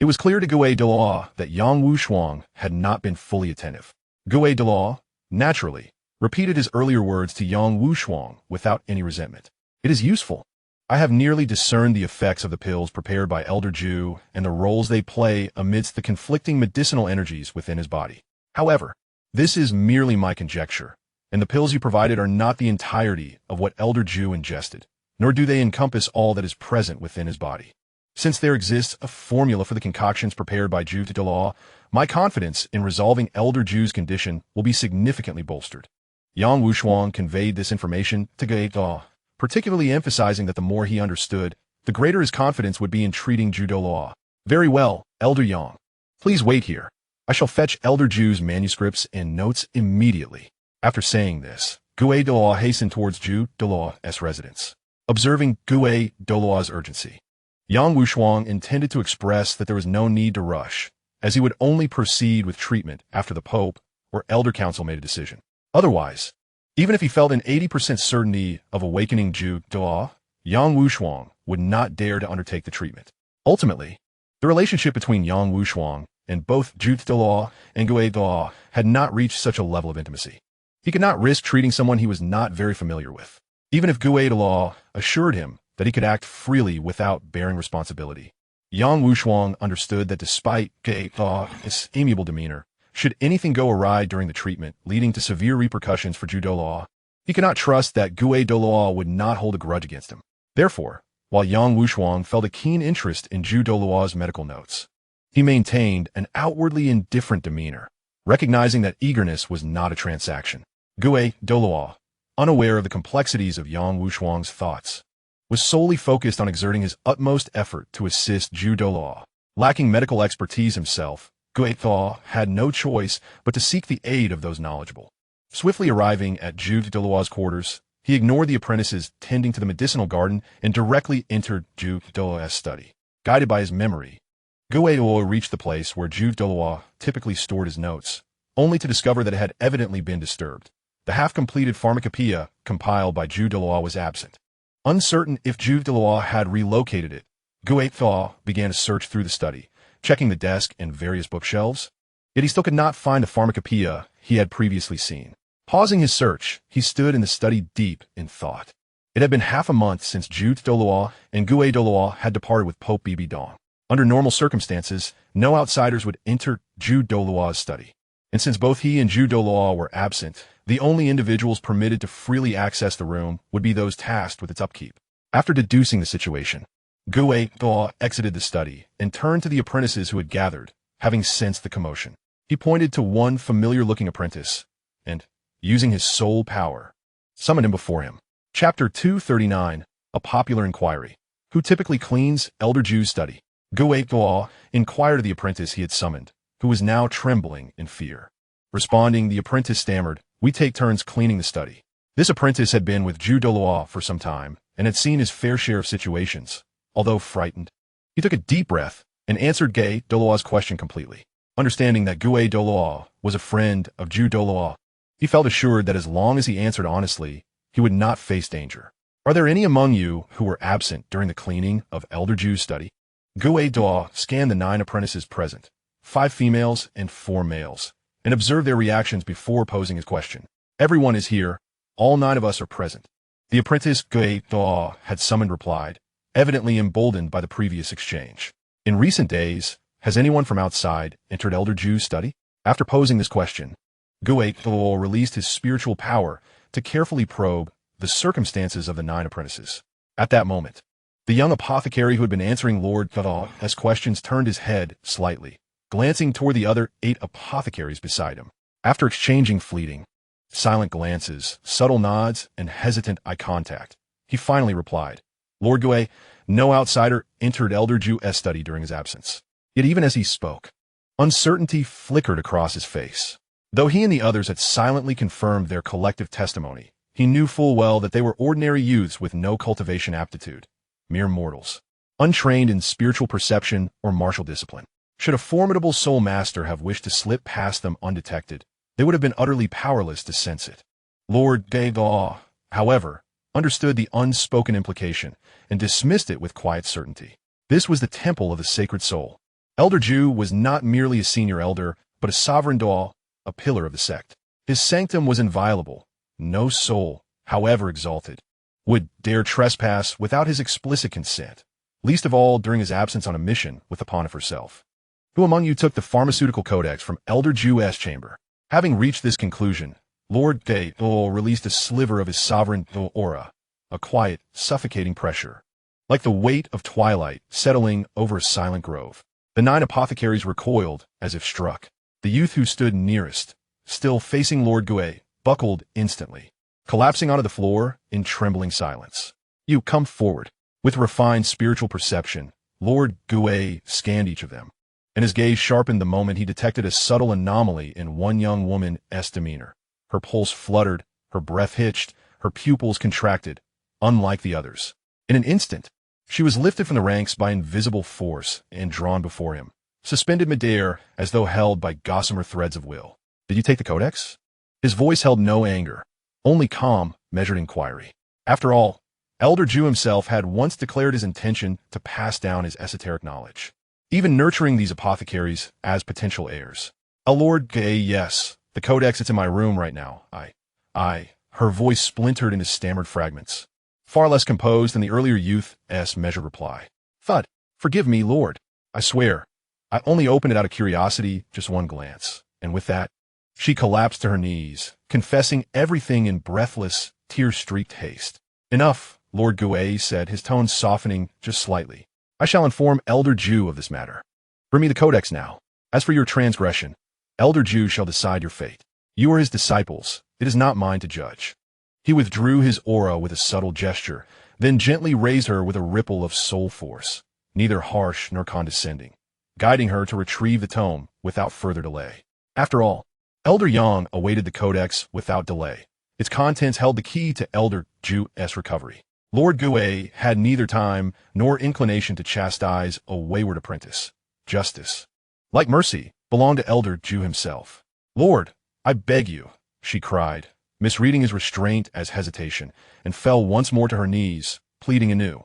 It was clear to Daluo that Yang Wushuang had not been fully attentive. Daluo, naturally, repeated his earlier words to Yang Wushuang without any resentment. It is useful. I have nearly discerned the effects of the pills prepared by Elder Ju and the roles they play amidst the conflicting medicinal energies within his body. However, this is merely my conjecture, and the pills you provided are not the entirety of what Elder Ju ingested, nor do they encompass all that is present within his body. Since there exists a formula for the concoctions prepared by Daluo, my confidence in resolving Elder Ju's condition will be significantly bolstered. Yang Wushuang conveyed this information to Dalu, particularly emphasizing that the more he understood, the greater his confidence would be in treating Dalu. Very well, Elder Yang. Please wait here. I shall fetch Elder Ju's manuscripts and notes immediately. After saying this, Dalu hastened towards Daluo's residence. Observing Daluo's urgency, Yang Wushuang intended to express that there was no need to rush, as he would only proceed with treatment after the Pope or Elder Council made a decision. Otherwise, even if he felt an 80% certainty of awakening Dalu, Yang Wushuang would not dare to undertake the treatment. Ultimately, the relationship between Yang Wushuang and both Zhu Douluo and Gue Douluo had not reached such a level of intimacy. He could not risk treating someone he was not very familiar with, even if Gue Douluo assured him that he could act freely without bearing responsibility. Yang Wushuang understood that despite Gue Douluo's amiable demeanor, should anything go awry during the treatment, leading to severe repercussions for Zhu Douluo, he could not trust that Gue Douluo would not hold a grudge against him. Therefore, while Yang Wushuang felt a keen interest in Zhu Douluo's medical notes, he maintained an outwardly indifferent demeanor, recognizing that eagerness was not a transaction. Gue Douluo, unaware of the complexities of Yang Wushuang's thoughts, was solely focused on exerting his utmost effort to assist Zhu Douluo. Lacking medical expertise himself, Gue Douluo had no choice but to seek the aid of those knowledgeable. Swiftly arriving at Zhu Douluo's quarters, he ignored the apprentices tending to the medicinal garden and directly entered Zhu Douluo's study. Guided by his memory, Gue Douluo reached the place where Zhu Douluo typically stored his notes, only to discover that it had evidently been disturbed. The half-completed pharmacopoeia compiled by Zhu Douluo was absent. Uncertain if Zhu Douluo had relocated it, Gue Douluo began to search through the study, checking the desk and various bookshelves. Yet he still could not find the pharmacopoeia he had previously seen. Pausing his search, he stood in the study deep in thought. It had been half a month since Zhu Douluo and Gue Douluo had departed with Pope Bibi Dong. Under normal circumstances, no outsiders would enter Zhu Douluo's study. And since both he and Zhu Douluo were absent, the only individuals permitted to freely access the room would be those tasked with its upkeep. After deducing the situation, Gue Douluo exited the study and turned to the apprentices who had gathered, having sensed the commotion. He pointed to one familiar-looking apprentice and, using his soul power, summoned him before him. Chapter 239, A Popular Inquiry. Who typically cleans Elder Zhu's study? Gue Douluo inquired of the apprentice he had summoned, who was now trembling in fear. Responding, the apprentice stammered, "We take turns cleaning the study." This apprentice had been with Zhu Douluo for some time and had seen his fair share of situations. Although frightened, he took a deep breath and answered Gue Douluo's question completely. Understanding that Gue Douluo was a friend of Zhu Douluo, he felt assured that as long as he answered honestly, he would not face danger. "Are there any among you who were absent during the cleaning of Elder Zhu's study?" Gue Douluo scanned the 9 apprentices present, 5 females and 4 males, and observed their reactions before posing his question. "Everyone is here. All 9 of us are present." The apprentice Gue Douluo had summoned replied, evidently emboldened by the previous exchange. "In recent days, has anyone from outside entered Elder Zhu's study?" After posing this question, Gue Douluo released his spiritual power to carefully probe the circumstances of the 9 apprentices. At that moment, the young apothecary who had been answering Lord Douluo's questions turned his head slightly, glancing toward the other 8 apothecaries beside him. After exchanging fleeting, silent glances, subtle nods, and hesitant eye contact, he finally replied, "Lord Gue, no outsider entered Elder Zhu's study during his absence." Yet even as he spoke, uncertainty flickered across his face. Though he and the others had silently confirmed their collective testimony, he knew full well that they were ordinary youths with no cultivation aptitude, mere mortals, untrained in spiritual perception or martial discipline. Should a formidable soul master have wished to slip past them undetected, they would have been utterly powerless to sense it. Lord Douluo, however, understood the unspoken implication and dismissed it with quiet certainty. This was the temple of the sacred soul. Elder Zhu was not merely a senior elder, but a sovereign Douluo, a pillar of the sect. His sanctum was inviolable. No soul, however exalted, would dare trespass without his explicit consent, least of all during his absence on a mission with the Pontiff herself. "Who among you took the pharmaceutical codex from Elder Zhu's chamber?" Having reached this conclusion, Lord Douluo released a sliver of his sovereign aura, a quiet, suffocating pressure, like the weight of twilight settling over a silent grove. The 9 apothecaries recoiled as if struck. The youth who stood nearest, still facing Lord Gue, buckled instantly, collapsing onto the floor in trembling silence. "You come forward." With refined spiritual perception, Lord Gue scanned each of them, and his gaze sharpened the moment he detected a subtle anomaly in one young woman's demeanor. Her pulse fluttered, her breath hitched, her pupils contracted, unlike the others. In an instant, she was lifted from the ranks by invisible force and drawn before him, suspended midair as though held by gossamer threads of will. "Did you take the codex?" His voice held no anger, only calm, measured inquiry. After all, Elder Ju himself had once declared his intention to pass down his esoteric knowledge, even nurturing these apothecaries as potential heirs. Lord Gay, yes, the codex is in my room right now. Her voice splintered into stammered fragments, far less composed than the earlier youth's measured reply. Thud, forgive me, Lord. I swear, I only opened it out of curiosity, just one glance. And with that, she collapsed to her knees, confessing everything in breathless, tear-streaked haste. Enough, Lord Gue said, his tone softening just slightly. I shall inform Elder Ju of this matter. Bring me the codex now. As for your transgression, Elder Ju shall decide your fate. You are his disciples. It is not mine to judge. He withdrew his aura with a subtle gesture, then gently raised her with a ripple of soul force, neither harsh nor condescending, guiding her to retrieve the tome without further delay. After all, Elder Yang awaited the codex without delay. Its contents held the key to Elder Ju's recovery. Lord Gue had neither time nor inclination to chastise a wayward apprentice. Justice, like mercy, belonged to Elder Ju himself. Lord, I beg you, she cried, misreading his restraint as hesitation, and fell once more to her knees, pleading anew.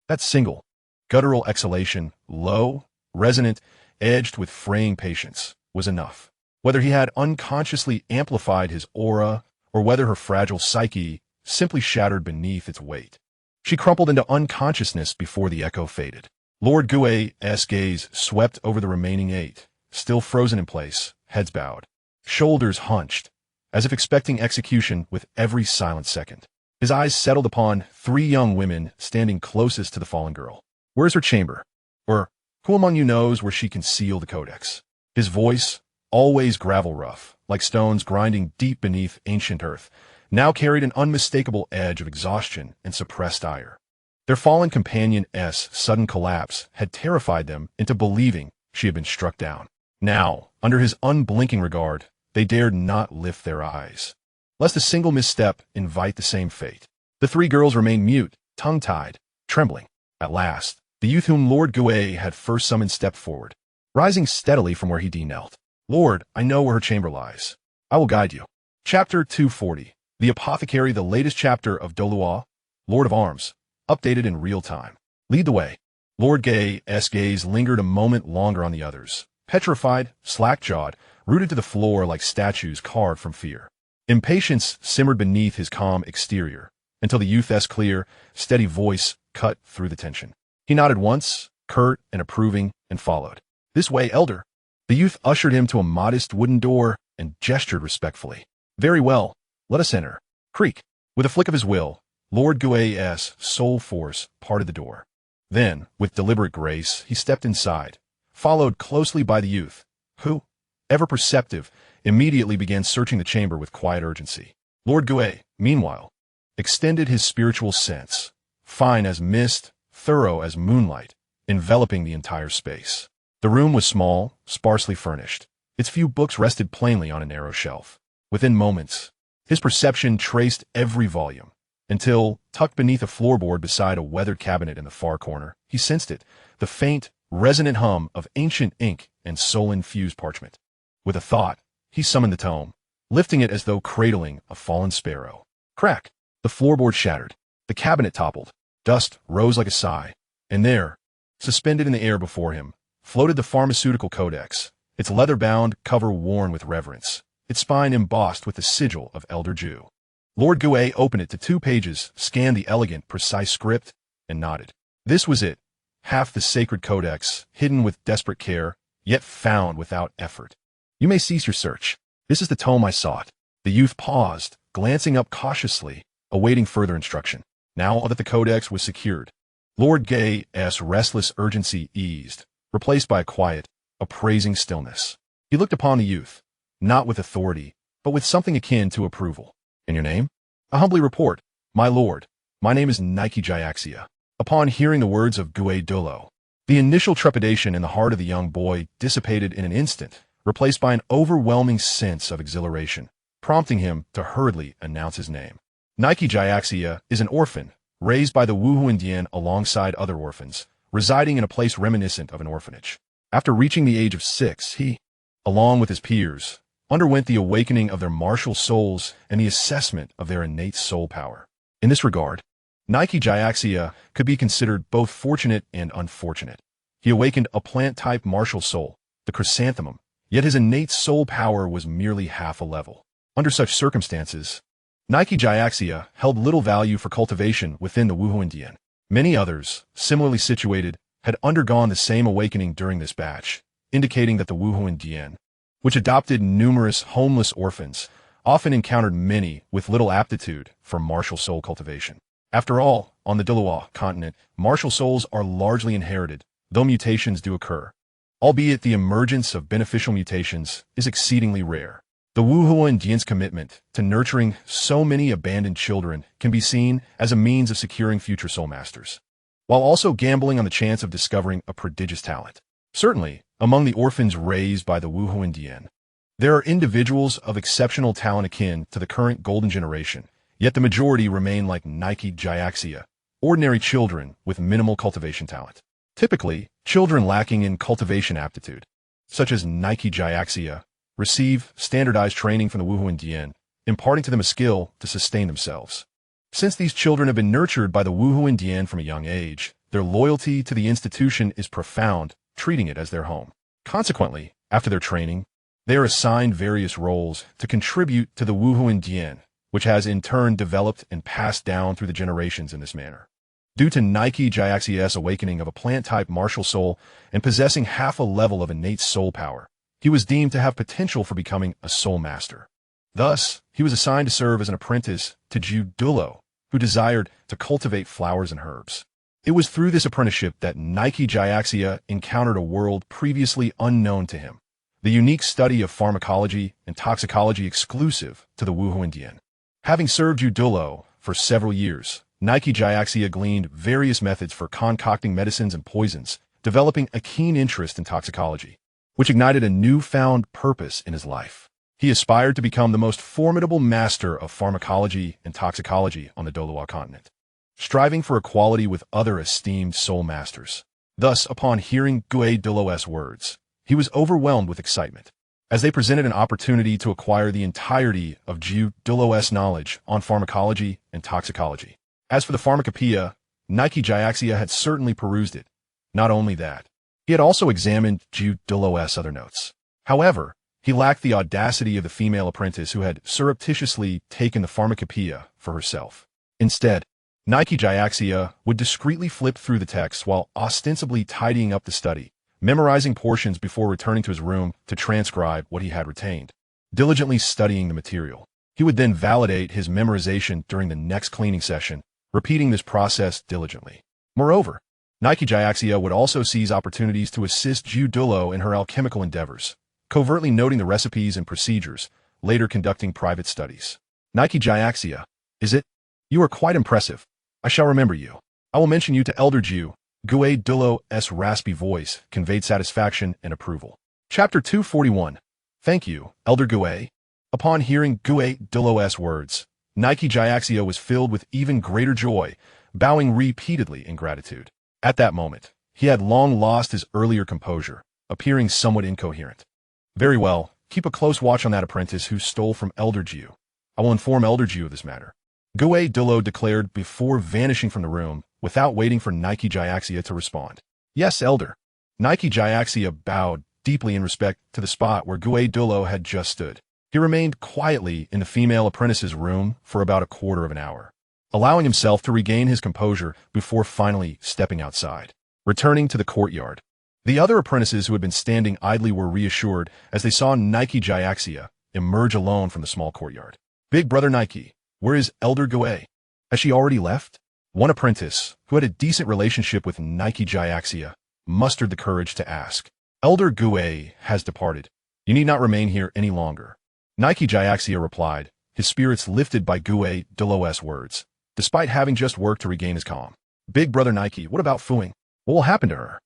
That single, guttural exhalation, low, resonant, edged with fraying patience, was enough. Whether he had unconsciously amplified his aura, or whether her fragile psyche simply shattered beneath its weight. She crumpled into unconsciousness before the echo faded. Lord Gue's gaze swept over the remaining 8, still frozen in place, heads bowed, shoulders hunched, as if expecting execution with every silent second. His eyes settled upon 3 young women standing closest to the fallen girl. Where's her chamber? Or, who among you knows where she can seal the codex? His voice, always gravel rough, like stones grinding deep beneath ancient earth, now carried an unmistakable edge of exhaustion and suppressed ire. Their fallen companion's sudden collapse had terrified them into believing she had been struck down. Now, under his unblinking regard, they dared not lift their eyes, lest a single misstep invite the same fate. The 3 girls remained mute, tongue-tied, trembling. At last, the youth whom Lord Gue had first summoned stepped forward, rising steadily from where he knelt. Lord, I know where her chamber lies. I will guide you. Chapter 240. The Apothecary, the latest chapter of Douluo, Lord of Arms, updated in real time. Lead the way. Lord Gay's gaze lingered a moment longer on the others, petrified, slack-jawed, rooted to the floor like statues carved from fear. Impatience simmered beneath his calm exterior, until the youth's clear, steady voice cut through the tension. He nodded once, curt and approving, and followed. This way, Elder. The youth ushered him to a modest wooden door and gestured respectfully. Very well, let us enter. Creak. With a flick of his will, Lord Gue's soul force parted the door. Then, with deliberate grace, he stepped inside, followed closely by the youth, who, ever perceptive, immediately began searching the chamber with quiet urgency. Lord Gue, meanwhile, extended his spiritual sense, fine as mist, thorough as moonlight, enveloping the entire space. The room was small, sparsely furnished. Its few books rested plainly on a narrow shelf. Within moments, his perception traced every volume, until, tucked beneath a floorboard beside a weathered cabinet in the far corner, he sensed it, the faint, resonant hum of ancient ink and soul-infused parchment. With a thought, he summoned the tome, lifting it as though cradling a fallen sparrow. Crack! The floorboard shattered. The cabinet toppled. Dust rose like a sigh. And there, suspended in the air before him, floated the pharmaceutical codex, its leather-bound cover worn with reverence, its spine embossed with the sigil of Elder Ju. Lord Gue opened it to 2 pages, scanned the elegant, precise script, and nodded. This was it, half the sacred codex, hidden with desperate care, yet found without effort. You may cease your search. This is the tome I sought. The youth paused, glancing up cautiously, awaiting further instruction. Now that the codex was secured, Lord Gay's restless urgency eased, replaced by a quiet, appraising stillness. He looked upon the youth, not with authority, but with something akin to approval. In your name? I humbly report, my lord, my name is Nike Jiaxia. Upon hearing the words of Gue Douluo, the initial trepidation in the heart of the young boy dissipated in an instant, replaced by an overwhelming sense of exhilaration, prompting him to hurriedly announce his name. Nike Jiaxia is an orphan, raised by the Wuhuandian alongside other orphans, residing in a place reminiscent of an orphanage. After reaching the age of 6, he, along with his peers, underwent the awakening of their martial souls and the assessment of their innate soul power. In this regard, Nike Jiaxia could be considered both fortunate and unfortunate. He awakened a plant-type martial soul, the chrysanthemum, yet his innate soul power was merely half a level. Under such circumstances, Nike Jiaxia held little value for cultivation within the Wuhuandian. Many others, similarly situated, had undergone the same awakening during this batch, indicating that the Wuhuandian, which adopted numerous homeless orphans, often encountered many with little aptitude for martial soul cultivation. After all, on the Douluo continent, martial souls are largely inherited, though mutations do occur, albeit the emergence of beneficial mutations is exceedingly rare. The Wuhuandian's commitment to nurturing so many abandoned children can be seen as a means of securing future soul masters, while also gambling on the chance of discovering a prodigious talent. Certainly, among the orphans raised by the Wuhuandian, there are individuals of exceptional talent akin to the current golden generation, yet the majority remain like Nike Jiaxia, ordinary children with minimal cultivation talent. Typically, children lacking in cultivation aptitude, such as Nike Jiaxia, receive standardized training from the Wuhuandian, imparting to them a skill to sustain themselves. Since these children have been nurtured by the Wuhuandian from a young age, their loyalty to the institution is profound, treating it as their home. Consequently, after their training, they are assigned various roles to contribute to the Wuhuandian, which has in turn developed and passed down through the generations in this manner. Due to Nike Jiaxia's awakening of a plant-type martial soul and possessing half a level of innate soul power, he was deemed to have potential for becoming a soul master. Thus, he was assigned to serve as an apprentice to Douluo, who desired to cultivate flowers and herbs. It was through this apprenticeship that Nike Jiaxia encountered a world previously unknown to him, the unique study of pharmacology and toxicology exclusive to the Wuhuandian. Having served Douluo for several years, Nike Jiaxia gleaned various methods for concocting medicines and poisons, developing a keen interest in toxicology, which ignited a newfound purpose in his life. He aspired to become the most formidable master of pharmacology and toxicology on the Douluo continent, striving for equality with other esteemed soul masters. Thus, upon hearing Douluo's words, he was overwhelmed with excitement, as they presented an opportunity to acquire the entirety of Douluo's knowledge on pharmacology and toxicology. As for the pharmacopoeia, Nike Jiaxia had certainly perused it. Not only that, he had also examined Douluo's other notes. However, he lacked the audacity of the female apprentice who had surreptitiously taken the pharmacopoeia for herself. Instead, Nike Jiaxia would discreetly flip through the text while ostensibly tidying up the study, memorizing portions before returning to his room to transcribe what he had retained. Diligently studying the material, he would then validate his memorization during the next cleaning session, repeating this process diligently. Moreover, Nike Jiaxia would also seize opportunities to assist Douluo in her alchemical endeavors, covertly noting the recipes and procedures, later conducting private studies. Nike Jiaxia, is it? You are quite impressive. I shall remember you. I will mention you to Elder Douluo's raspy voice conveyed satisfaction and approval. Chapter 241. Thank you, Elder Gue. Upon hearing Douluo's words, Nike Jiaxia was filled with even greater joy, bowing repeatedly in gratitude. At that moment, he had long lost his earlier composure, appearing somewhat incoherent. Very well, keep a close watch on that apprentice who stole from Elder Jiu. I will inform Elder Jiu of this matter. Douluo declared before vanishing from the room, without waiting for Nike Jiaxia to respond. Yes, Elder. Nike Jiaxia bowed deeply in respect to the spot where Douluo had just stood. He remained quietly in the female apprentice's room for about a quarter of an hour, allowing himself to regain his composure before finally stepping outside. Returning to the courtyard, the other apprentices who had been standing idly were reassured as they saw Nike Jiaxia emerge alone from the small courtyard. Big brother Nike, where is Elder Gue? Has she already left? One apprentice, who had a decent relationship with Nike Jiaxia, mustered the courage to ask. Elder Gue has departed. You need not remain here any longer. Nike Jiaxia replied, his spirits lifted by Douluo's words, despite having just worked to regain his calm. Big brother Nike, what about Fuing? What will happen to her?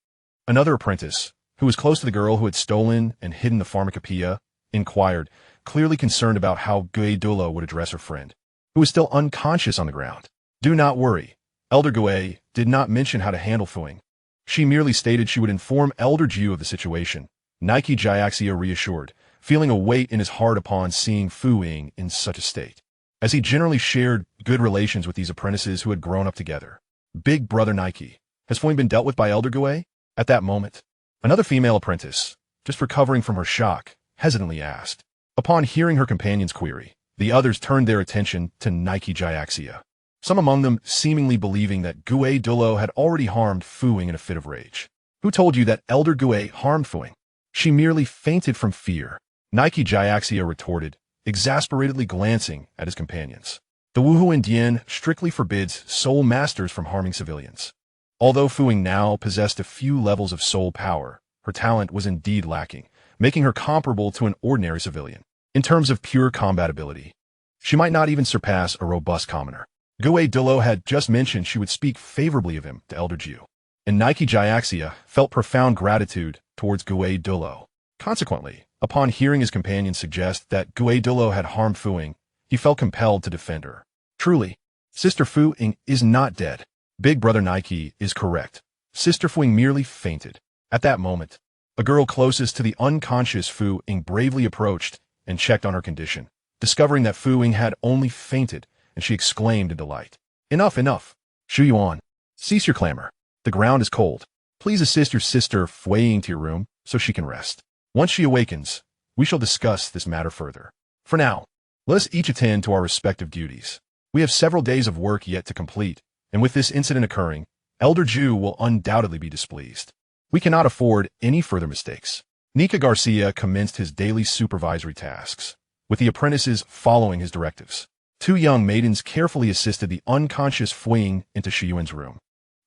Another apprentice, who was close to the girl who had stolen and hidden the pharmacopoeia, inquired, clearly concerned about how Douluo would address her friend, who was still unconscious on the ground. Do not worry. Elder Gue did not mention how to handle Fuing. She merely stated she would inform Elder Jiu of the situation. Nike Jiaxia reassured, feeling a weight in his heart upon seeing Fuing in such a state. as he generally shared good relations with these apprentices who had grown up together. Big Brother Nike, has Fuing been dealt with by Elder Gue? At that moment, another female apprentice, just recovering from her shock, hesitantly asked. Upon hearing her companion's query, the others turned their attention to Nike Jiaxia, some among them seemingly believing that Gue Douluo had already harmed Fuing in a fit of rage. Who told you that Elder Gue harmed Fuing? She merely fainted from fear, Nike Jiaxia retorted, exasperatedly glancing at his companions. The Wuhuan Dian strictly forbids soul masters from harming civilians. Although Fuing now possessed a few levels of soul power, her talent was indeed lacking, making her comparable to an ordinary civilian. In terms of pure combat ability, she might not even surpass a robust commoner. Gue Douluo had just mentioned she would speak favorably of him to Elder Ju, and Nike Jiaxia felt profound gratitude towards Gue Douluo. Consequently, upon hearing his companion suggest that Gue Douluo had harmed Fuing, he felt compelled to defend her. Truly, Sister Fuing is not dead. Big Brother Nike is correct. Sister Fuing merely fainted. At that moment, a girl closest to the unconscious Fuing bravely approached and checked on her condition. Discovering that Fuing had only fainted, and she exclaimed in delight. Enough, enough. Shu Yuan, cease your clamor. The ground is cold. Please assist your sister Fuing to your room so she can rest. Once she awakens, we shall discuss this matter further. For now, let us each attend to our respective duties. We have several days of work yet to complete, and with this incident occurring, Elder Ju will undoubtedly be displeased. We cannot afford any further mistakes. Nika Garcia commenced his daily supervisory tasks, with the apprentices following his directives. Two young maidens carefully assisted the unconscious Fuing into Shiyuan's room,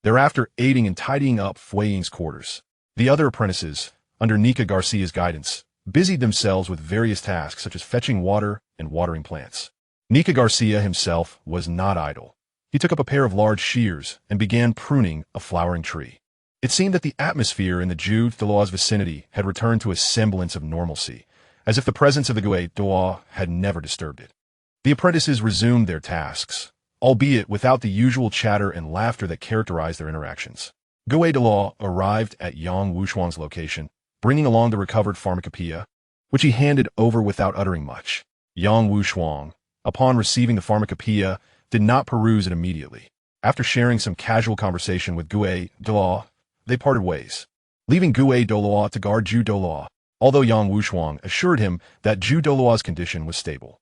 thereafter aiding in tidying up Fuing's quarters. The other apprentices, under Nika Garcia's guidance, busied themselves with various tasks such as fetching water and watering plants. Nika Garcia himself was not idle. He took up a pair of large shears and began pruning a flowering tree. It seemed that the atmosphere in the Ju Douluo's vicinity had returned to a semblance of normalcy, as if the presence of the Gue Douluo had never disturbed it. The apprentices resumed their tasks, albeit without the usual chatter and laughter that characterized their interactions. Gue Douluo arrived at Yang Wushuang's location, bringing along the recovered pharmacopoeia, which he handed over without uttering much. Yang Wushuang, upon receiving the pharmacopoeia, did not peruse it immediately. After sharing some casual conversation with Gue Douluo, they parted ways, leaving Gue Douluo to guard Ju Douluo, although Yang Wushuang assured him that Ju Douluo's condition was stable.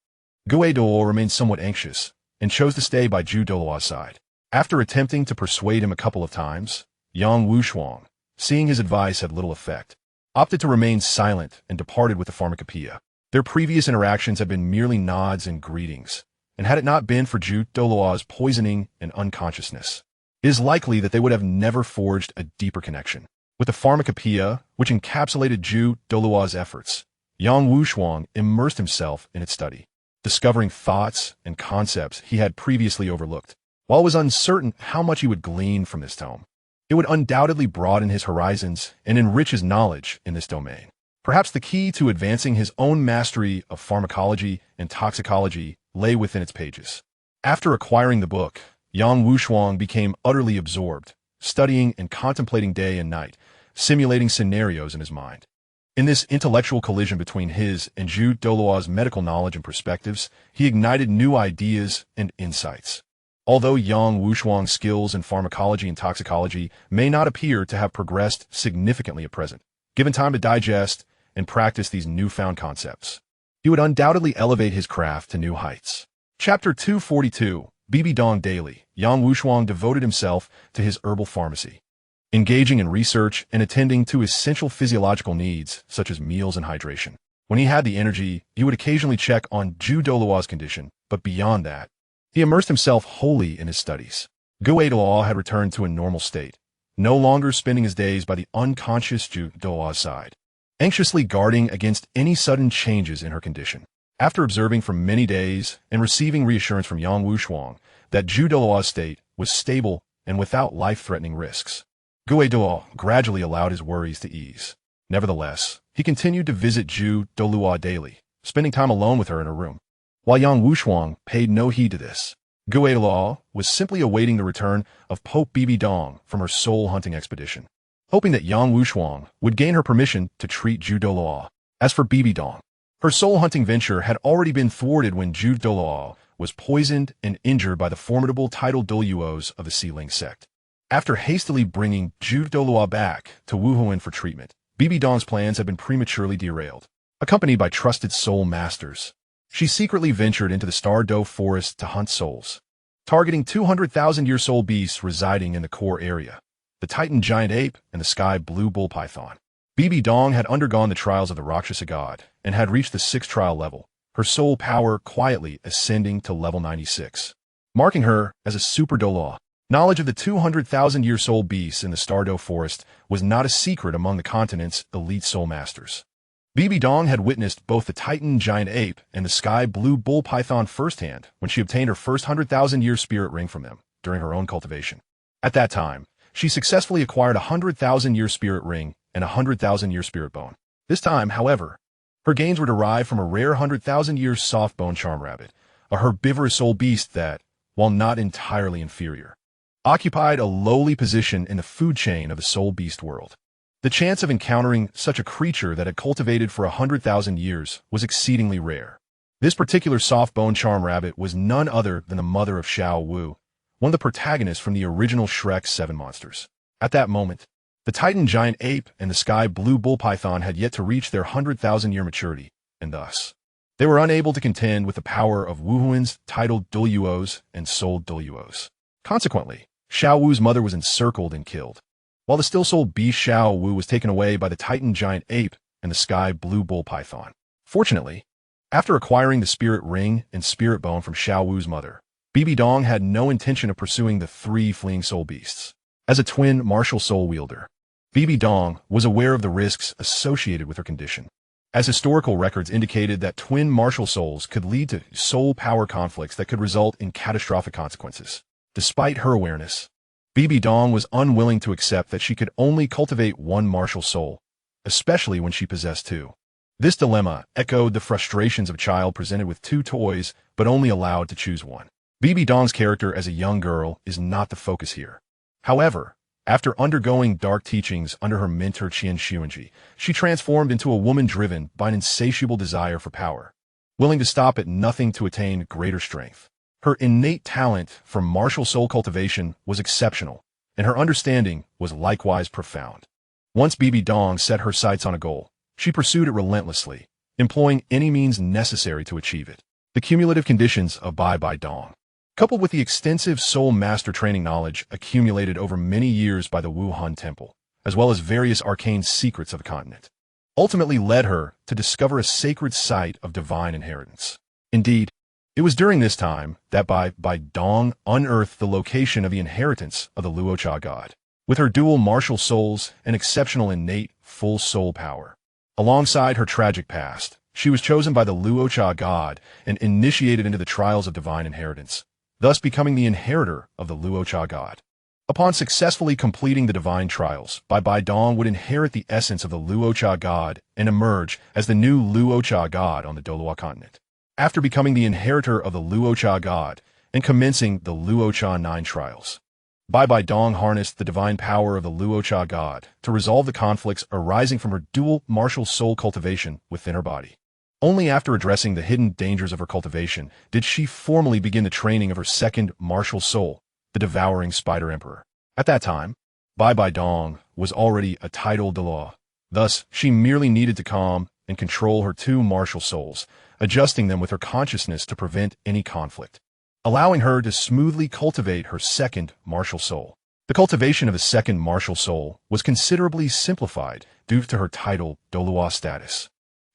Gue Douluo remained somewhat anxious and chose to stay by Ju Douluo's side. After attempting to persuade him a couple of times, Yang Wushuang, seeing his advice had little effect, opted to remain silent and departed with the pharmacopoeia. Their previous interactions had been merely nods and greetings, and had it not been for Ju Douluo's poisoning and unconsciousness, it is likely that they would have never forged a deeper connection. With the pharmacopoeia, which encapsulated Ju Douluo's efforts, Yang Wushuang immersed himself in its study, discovering thoughts and concepts he had previously overlooked. While it was uncertain how much he would glean from this tome, it would undoubtedly broaden his horizons and enrich his knowledge in this domain. Perhaps the key to advancing his own mastery of pharmacology and toxicology lay within its pages. After acquiring the book, Yang Wushuang became utterly absorbed, studying and contemplating day and night, simulating scenarios in his mind. In this intellectual collision between his and Ju Douluo's medical knowledge and perspectives, he ignited new ideas and insights. Although Yang Wushuang's skills in pharmacology and toxicology may not appear to have progressed significantly at present, given time to digest and practice these newfound concepts, he would undoubtedly elevate his craft to new heights. Chapter 242, Bibi Dong Daily. Yang Wushuang devoted himself to his herbal pharmacy, engaging in research and attending to essential physiological needs such as meals and hydration. When he had the energy, he would occasionally check on Ju Douluo's condition, but beyond that, he immersed himself wholly in his studies. Gue Douluo had returned to a normal state, no longer spending his days by the unconscious Ju Douluo's side, anxiously guarding against any sudden changes in her condition. After observing for many days and receiving reassurance from Yang Wushuang that Ju Douluo's state was stable and without life-threatening risks, Gue Douluo gradually allowed his worries to ease. Nevertheless, he continued to visit Ju Douluo daily, spending time alone with her in her room. While Yang Wushuang paid no heed to this, Gue Douluo was simply awaiting the return of Pope Bibi Dong from her soul-hunting expedition, hoping that Yang Wushuang would gain her permission to treat Ju Douluo. As for Bibi Dong, her soul-hunting venture had already been thwarted when Ju Douluo was poisoned and injured by the formidable title Douluos of the Sealing sect. After hastily bringing Douluo back to Wuhuan for treatment, Bibi Dong's plans had been prematurely derailed. Accompanied by trusted soul masters, she secretly ventured into the Douluo forest to hunt souls, targeting 200,000-year soul beasts residing in the core area, the Titan giant ape and the sky blue bull python. Bibi Dong had undergone the trials of the Rakshasa god and had reached the 6th trial level, her soul power quietly ascending to level 96, marking her as a super Douluo. Knowledge of the 200,000-year soul beasts in the Douluo forest was not a secret among the continent's elite soul masters. Bibi Dong had witnessed both the Titan giant ape and the sky blue bull python firsthand when she obtained her first 100,000-year spirit ring from them during her own cultivation. At that time, she successfully acquired a 100,000-year spirit ring and a 100,000-year spirit bone. This time, however, her gains were derived from a rare 100,000-year soft bone charm rabbit, a herbivorous soul beast that, while not entirely inferior, occupied a lowly position in the food chain of the soul beast world. The chance of encountering such a creature that had cultivated for 100,000 years was exceedingly rare. This particular soft bone charm rabbit was none other than the mother of Xiao Wu, one of the protagonists from the original Shrek 7 monsters. At that moment, the Titan giant ape and the sky blue bull python had yet to reach their 100,000-year maturity, and thus, they were unable to contend with the power of Wuhuan's titled Douluos and soul Douluos. Consequently, Xiao Wu's mother was encircled and killed, while the still soul beast Xiao Wu was taken away by the Titan giant ape and the sky blue bull python. Fortunately, after acquiring the spirit ring and spirit bone from Xiao Wu's mother, Bibi Dong had no intention of pursuing the 3 fleeing soul beasts. As a twin martial soul wielder, Bibi Dong was aware of the risks associated with her condition, as historical records indicated that twin martial souls could lead to soul power conflicts that could result in catastrophic consequences. Despite her awareness, Bibi Dong was unwilling to accept that she could only cultivate one martial soul, especially when she possessed 2. This dilemma echoed the frustrations of a child presented with 2 toys but only allowed to choose one. Bibi Dong's character as a young girl is not the focus here. However, after undergoing dark teachings under her mentor Qian Xuanji, she transformed into a woman driven by an insatiable desire for power, willing to stop at nothing to attain greater strength. Her innate talent for martial soul cultivation was exceptional, and her understanding was likewise profound. Once Bibi Dong set her sights on a goal, she pursued it relentlessly, employing any means necessary to achieve it. The cumulative conditions of Bai Dong, coupled with the extensive soul master training knowledge accumulated over many years by the Wuhan Temple, as well as various arcane secrets of the continent, ultimately led her to discover a sacred site of divine inheritance. Indeed, it was during this time that Bai Dong unearthed the location of the inheritance of the Luocha god. With her dual martial souls and exceptional innate full soul power, alongside her tragic past, she was chosen by the Luocha god and initiated into the trials of divine inheritance, thus becoming the inheritor of the Luocha god. Upon successfully completing the divine trials, Bai Dong would inherit the essence of the Luocha god and emerge as the new Luocha god on the Douluo continent. After becoming the inheritor of the Luocha god and commencing the Luocha 9 trials, Bai Dong harnessed the divine power of the Luocha god to resolve the conflicts arising from her dual martial soul cultivation within her body. Only after addressing the hidden dangers of her cultivation did she formally begin the training of her second martial soul, the devouring Spider Emperor. At that time, Bai Dong was already a title Douluo. Thus, she merely needed to calm and control her 2 martial souls, adjusting them with her consciousness to prevent any conflict, allowing her to smoothly cultivate her second martial soul. The cultivation of the second martial soul was considerably simplified due to her title Douluo status.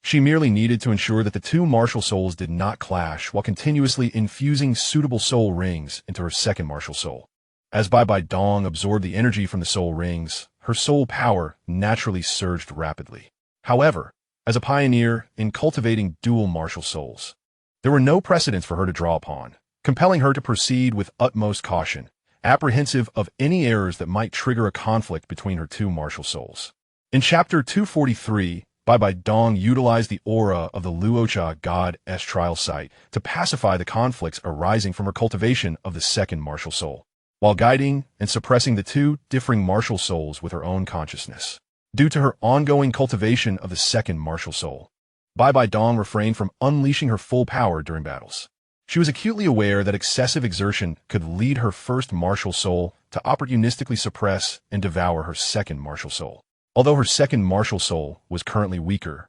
She merely needed to ensure that the 2 martial souls did not clash while continuously infusing suitable soul rings into her second martial soul. As Bai Dong absorbed the energy from the soul rings, her soul power naturally surged rapidly. However, as a pioneer in cultivating dual martial souls, there were no precedents for her to draw upon, compelling her to proceed with utmost caution, apprehensive of any errors that might trigger a conflict between her 2 martial souls. In Chapter 243, Bai Dong utilized the aura of the Luocha god's trial site to pacify the conflicts arising from her cultivation of the second martial soul, while guiding and suppressing the 2 differing martial souls with her own consciousness. Due to her ongoing cultivation of the second martial soul, Bai Dong refrained from unleashing her full power during battles. She was acutely aware that excessive exertion could lead her first martial soul to opportunistically suppress and devour her second martial soul. Although her second martial soul was currently weaker,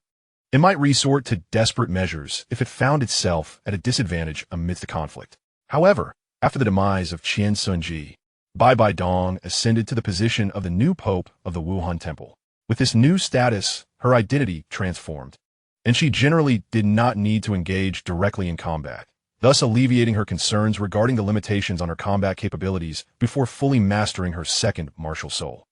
it might resort to desperate measures if it found itself at a disadvantage amidst the conflict. However, after the demise of Qian Sunji, Bai Bai Dong ascended to the position of the new pope of the Wuhan Temple. With this new status, her identity transformed, and she generally did not need to engage directly in combat, thus alleviating her concerns regarding the limitations on her combat capabilities before fully mastering her second martial soul.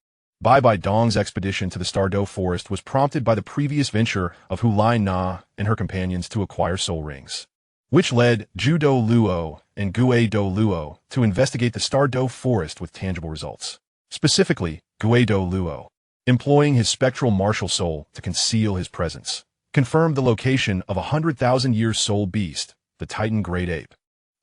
Bai Bai Dong's expedition to the Stardo Forest was prompted by the previous venture of Hulai Na and her companions to acquire soul rings, which led Douluo and Douluo to investigate the Stardo Forest with tangible results. Specifically, Douluo, employing his spectral martial soul to conceal his presence, confirmed the location of a 100,000-year soul beast, the Titan Great Ape.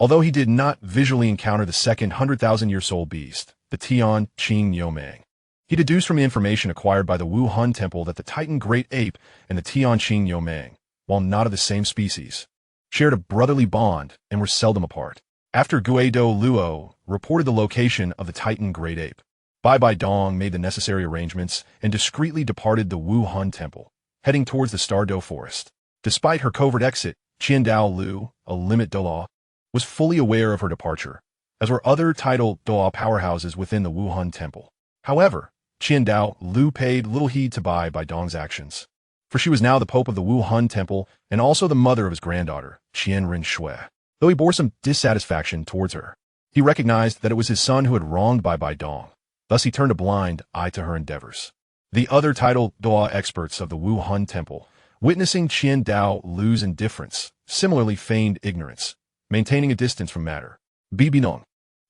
Although he did not visually encounter the second 100,000-year soul beast, the Tian Qing Yomang, he deduced from the information acquired by the Wuhan Temple that the Titan Great Ape and the Tian Qing Yomang, while not of the same species, shared a brotherly bond and were seldom apart. After Douluo reported the location of the Titan Great Ape, Bai Bai Dong made the necessary arrangements and discreetly departed the Wuhan Temple, heading towards the Stardo Forest. Despite her covert exit, Qiandao Lu, a limit Douluo, was fully aware of her departure, as were other title Douluo powerhouses within the Wuhan Temple. However, Qiandao Lu paid little heed to Bai Bai Dong's actions, for she was now the pope of the Wuhan Temple and also the mother of his granddaughter, Qian Rin Shui. Though he bore some dissatisfaction towards her, he recognized that it was his son who had wronged Bai Bai Dong. Thus he turned a blind eye to her endeavors. The other title Douluo experts of the Wuhan Temple, witnessing Qiandao Lu's indifference, similarly feigned ignorance, maintaining a distance from matter. Bibinong,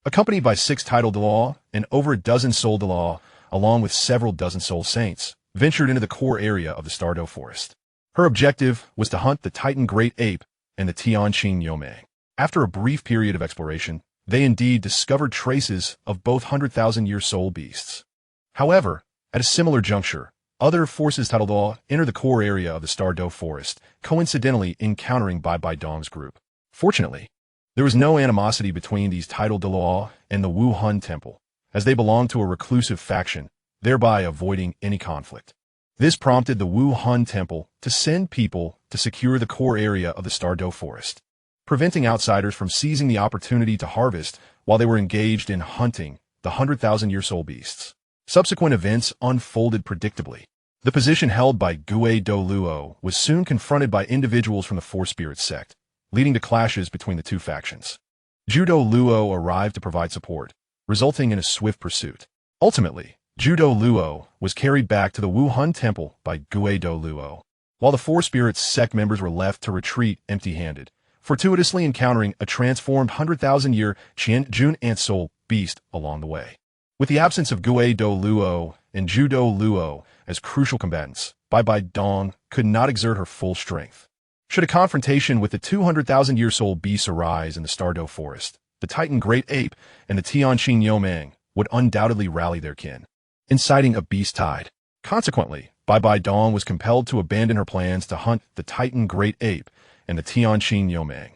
accompanied by 6 title Douluo and over a dozen soul Douluo, along with several dozen soul saints, ventured into the core area of the Stardo Forest. Her objective was to hunt the Titan Great Ape and the Tianqing Yomang. After a brief period of exploration, they indeed discovered traces of both 100,000-year soul beasts. However, at a similar juncture, other forces titled Douluo entered the core area of the Stardo Forest, coincidentally encountering Bai Bai Dong's group. Fortunately, there was no animosity between these titled Douluo and the Wuhan Temple, as they belonged to a reclusive faction, thereby avoiding any conflict. This prompted the Wuhan Temple to send people to secure the core area of the Stardo Forest, preventing outsiders from seizing the opportunity to harvest while they were engaged in hunting the 100,000-year soul beasts. Subsequent events unfolded predictably. The position held by Douluo was soon confronted by individuals from the Four Spirits sect, leading to clashes between the two factions. Douluo arrived to provide support, resulting in a swift pursuit. Ultimately, Douluo was carried back to the Wuhan Temple by Douluo, while the Four Spirits sect members were left to retreat empty-handed, fortuitously encountering a transformed 100,000-year Qian Ant Soul beast along the way. With the absence of Douluo and Douluo as crucial combatants, Bai Bai Dong could not exert her full strength. Should a confrontation with the 200,000-year soul beasts arise in the Stardo Forest, the Titan Great Ape and the Tianqing Yomang would undoubtedly rally their kin, inciting a beast tide. Consequently, Bai Bai Dong was compelled to abandon her plans to hunt the Titan Great Ape and the Tianqing Yomang,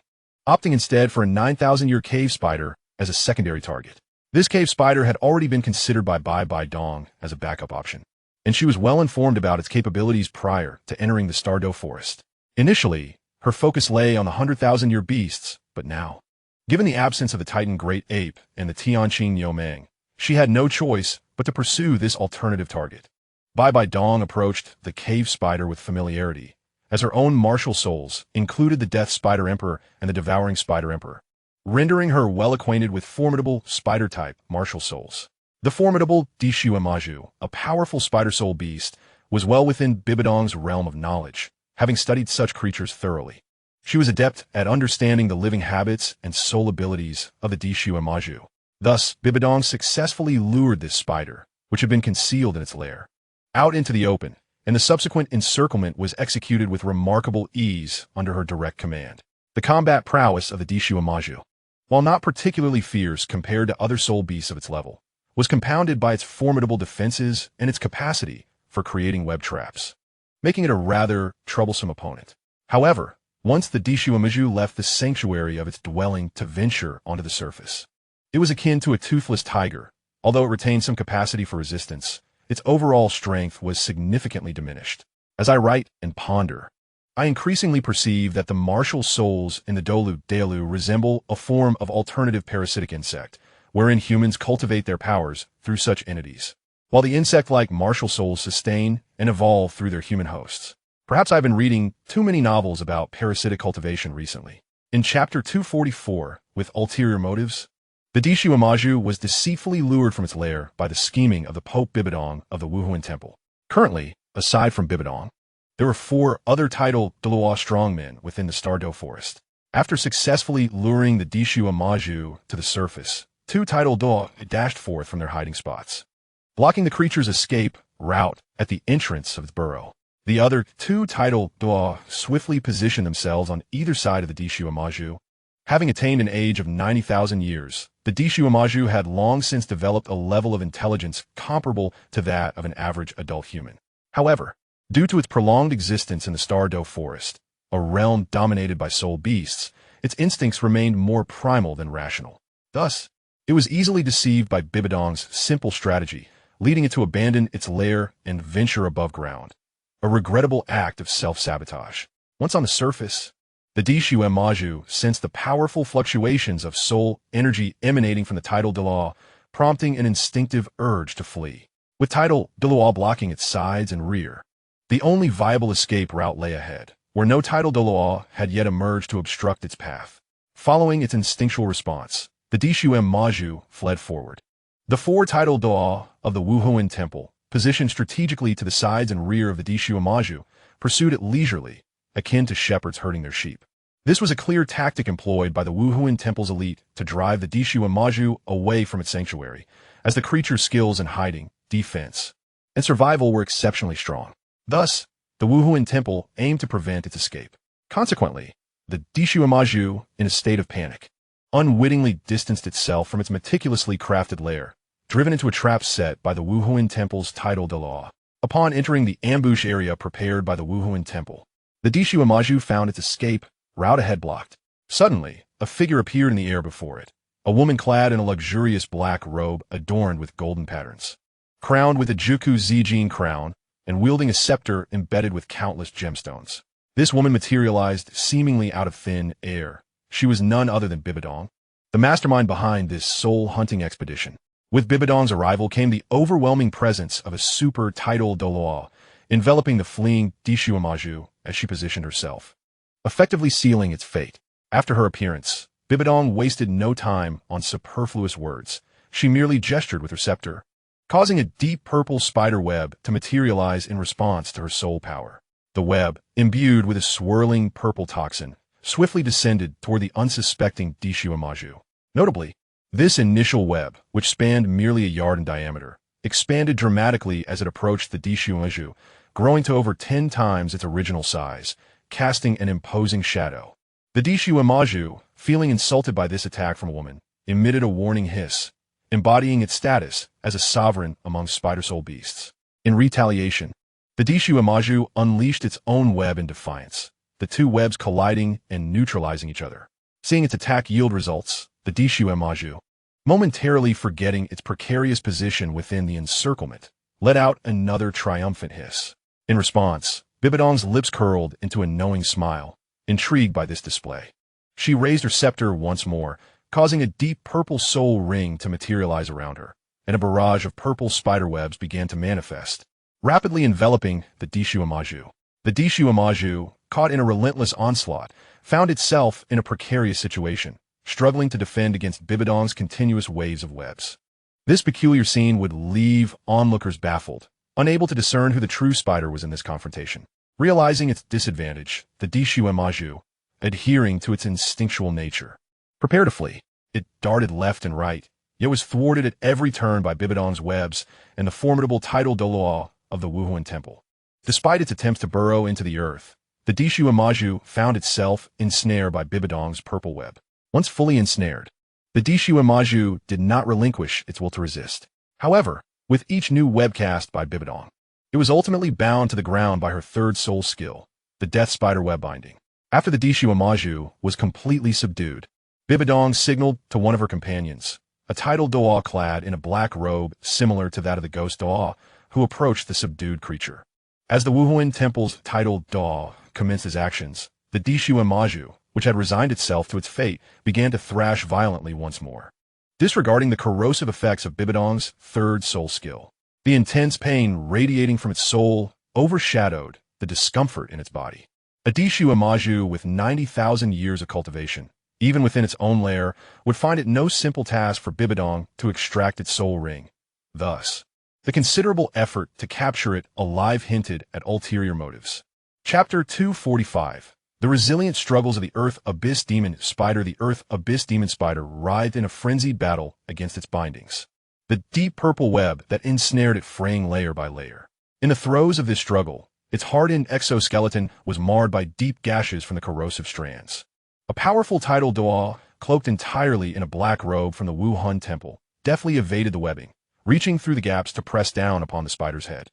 opting instead for a 9,000-year cave spider as a secondary target. This cave spider had already been considered by Bai Bai Dong as a backup option, and she was well informed about its capabilities prior to entering the Stardo Forest. Initially, her focus lay on the 100,000-year beasts, but now, given the absence of the Titan Great Ape and the Tianqing Yomang, she had no choice but to pursue this alternative target. Bai Bai Dong approached the cave spider with familiarity, as her own martial souls included the Death Spider Emperor and the Devouring Spider Emperor, rendering her well acquainted with formidable spider-type martial souls. The formidable Dishu Imaju, a powerful spider soul beast, was well within Bibidong's realm of knowledge, having studied such creatures thoroughly. She was adept at understanding the living habits and soul abilities of the Dishu Imaju. Thus, Bibidong successfully lured this spider, which had been concealed in its lair, out into the open, and the subsequent encirclement was executed with remarkable ease under her direct command. The combat prowess of the Dishu Imaju, while not particularly fierce compared to other soul beasts of its level, was compounded by its formidable defenses and its capacity for creating web traps, making it a rather troublesome opponent. However, Once the Dalu left the sanctuary of its dwelling to venture onto the surface. It was akin to a toothless tiger. Although it retained some capacity for resistance, its overall strength was significantly diminished. As I write and ponder, I increasingly perceive that the martial souls in the Dalu resemble a form of alternative parasitic insect, wherein humans cultivate their powers through such entities, while the insect-like martial souls sustain and evolve through their human hosts. Perhaps I've been reading too many novels about parasitic cultivation recently. In Chapter 244, with ulterior motives, the Dalu was deceitfully lured from its lair by the scheming of the Pope Bibidong of the Wuhuan Temple. Currently, aside from Bibidong, there were 4 other titled Douluo strongmen within the Stardo Forest. After successfully luring the Dalu to the surface, 2 titled Douluo dashed forth from their hiding spots, blocking the creature's escape route at the entrance of its burrow. The other 2 titled Douluo swiftly positioned themselves on either side of the Dalu. Having attained an age of 90,000 years, the Dalu had long since developed a level of intelligence comparable to that of an average adult human. However, due to its prolonged existence in the Stardo Forest, a realm dominated by soul beasts, its instincts remained more primal than rational. Thus, it was easily deceived by Bibidong's simple strategy, leading it to abandon its lair and venture above ground. A regrettable act of self-sabotage. Once on the surface, the Dalu sensed the powerful fluctuations of soul energy emanating from the tidal Dalu, prompting an instinctive urge to flee. With tidal Dalu blocking its sides and rear, the only viable escape route lay ahead, where no tidal Dalu had yet emerged to obstruct its path. Following its instinctual response, the Dalu fled forward. The 4 tidal Dalu of the Wuhuan Temple, positioned strategically to the sides and rear of the Dalu, pursued it leisurely, akin to shepherds herding their sheep. This was a clear tactic employed by the Wuhuan Temple's elite to drive the Dalu away from its sanctuary, as the creature's skills in hiding, defense, and survival were exceptionally strong. Thus, the Wuhuan Temple aimed to prevent its escape. Consequently, the Dalu, in a state of panic, unwittingly distanced itself from its meticulously crafted lair, driven into a trap set by the Wuhuan Temple's tidal Dalu. Upon entering the ambush area prepared by the Wuhuan Temple, the Dalu found its escape route ahead blocked. Suddenly, a figure appeared in the air before it, a woman clad in a luxurious black robe adorned with golden patterns, crowned with a Juku Zijin crown, and wielding a scepter embedded with countless gemstones. This woman materialized seemingly out of thin air. She was none other than Bibidong, the mastermind behind this soul-hunting expedition. With Bibidong's arrival came the overwhelming presence of a super tidal Dalu, enveloping the fleeing Dalu as she positioned herself, effectively sealing its fate. After her appearance, Bibidong wasted no time on superfluous words. She merely gestured with her scepter, causing a deep purple spider web to materialize in response to her soul power. The web, imbued with a swirling purple toxin, swiftly descended toward the unsuspecting Dalu. Notably, this initial web, which spanned merely a yard in diameter, expanded dramatically as it approached the Dalu, growing to over 10 times its original size, casting an imposing shadow. The Dalu, feeling insulted by this attack from a woman, emitted a warning hiss, embodying its status as a sovereign among spider soul beasts. In retaliation, the Dalu unleashed its own web in defiance, the 2 webs colliding and neutralizing each other. Seeing its attack yield results, the Dalu, momentarily forgetting its precarious position within the encirclement, let out another triumphant hiss. In response, Bibidong's lips curled into a knowing smile, intrigued by this display. She raised her scepter once more, causing a deep purple soul ring to materialize around her, and a barrage of purple spiderwebs began to manifest, rapidly enveloping the Dalu. The Dalu, caught in a relentless onslaught, found itself in a precarious situation, struggling to defend against Bibidong's continuous waves of webs. This peculiar scene would leave onlookers baffled, unable to discern who the true spider was in this confrontation. Realizing its disadvantage, the Dalu, adhering to its instinctual nature, prepared to flee. It darted left and right, yet was thwarted at every turn by Bibidong's webs and the formidable tidal Dalu of the Wuhuan Temple. Despite its attempts to burrow into the earth, the Dalu found itself ensnared by Bibidong's purple web. Once fully ensnared, the Dalu did not relinquish its will to resist. However, with each new web cast by Bibidong, it was ultimately bound to the ground by her third soul skill, the death spider web binding. After the Dishu Amaju was completely subdued, Bibidong signaled to one of her companions, a titled Doa clad in a black robe similar to that of the ghost Doa, who approached the subdued creature. As the Wuhuan Temple's titled Doa commenced his actions, the Dishu Amaju, which had resigned itself to its fate, began to thrash violently once more. Disregarding the corrosive effects of Bibidong's third soul skill, the intense pain radiating from its soul overshadowed the discomfort in its body. A Dishu Amaju with 90,000 years of cultivation, even within its own lair, would find it no simple task for Bibidong to extract its soul ring. Thus, the considerable effort to capture it alive hinted at ulterior motives. Chapter 245. The resilient struggles of the Earth Abyss Demon Spider. The Earth Abyss Demon Spider writhed in a frenzied battle against its bindings, the deep purple web that ensnared it fraying layer by layer. In the throes of this struggle, its hardened exoskeleton was marred by deep gashes from the corrosive strands. A powerful tidal Doa, cloaked entirely in a black robe from the Wuhan Temple, deftly evaded the webbing, reaching through the gaps to press down upon the spider's head.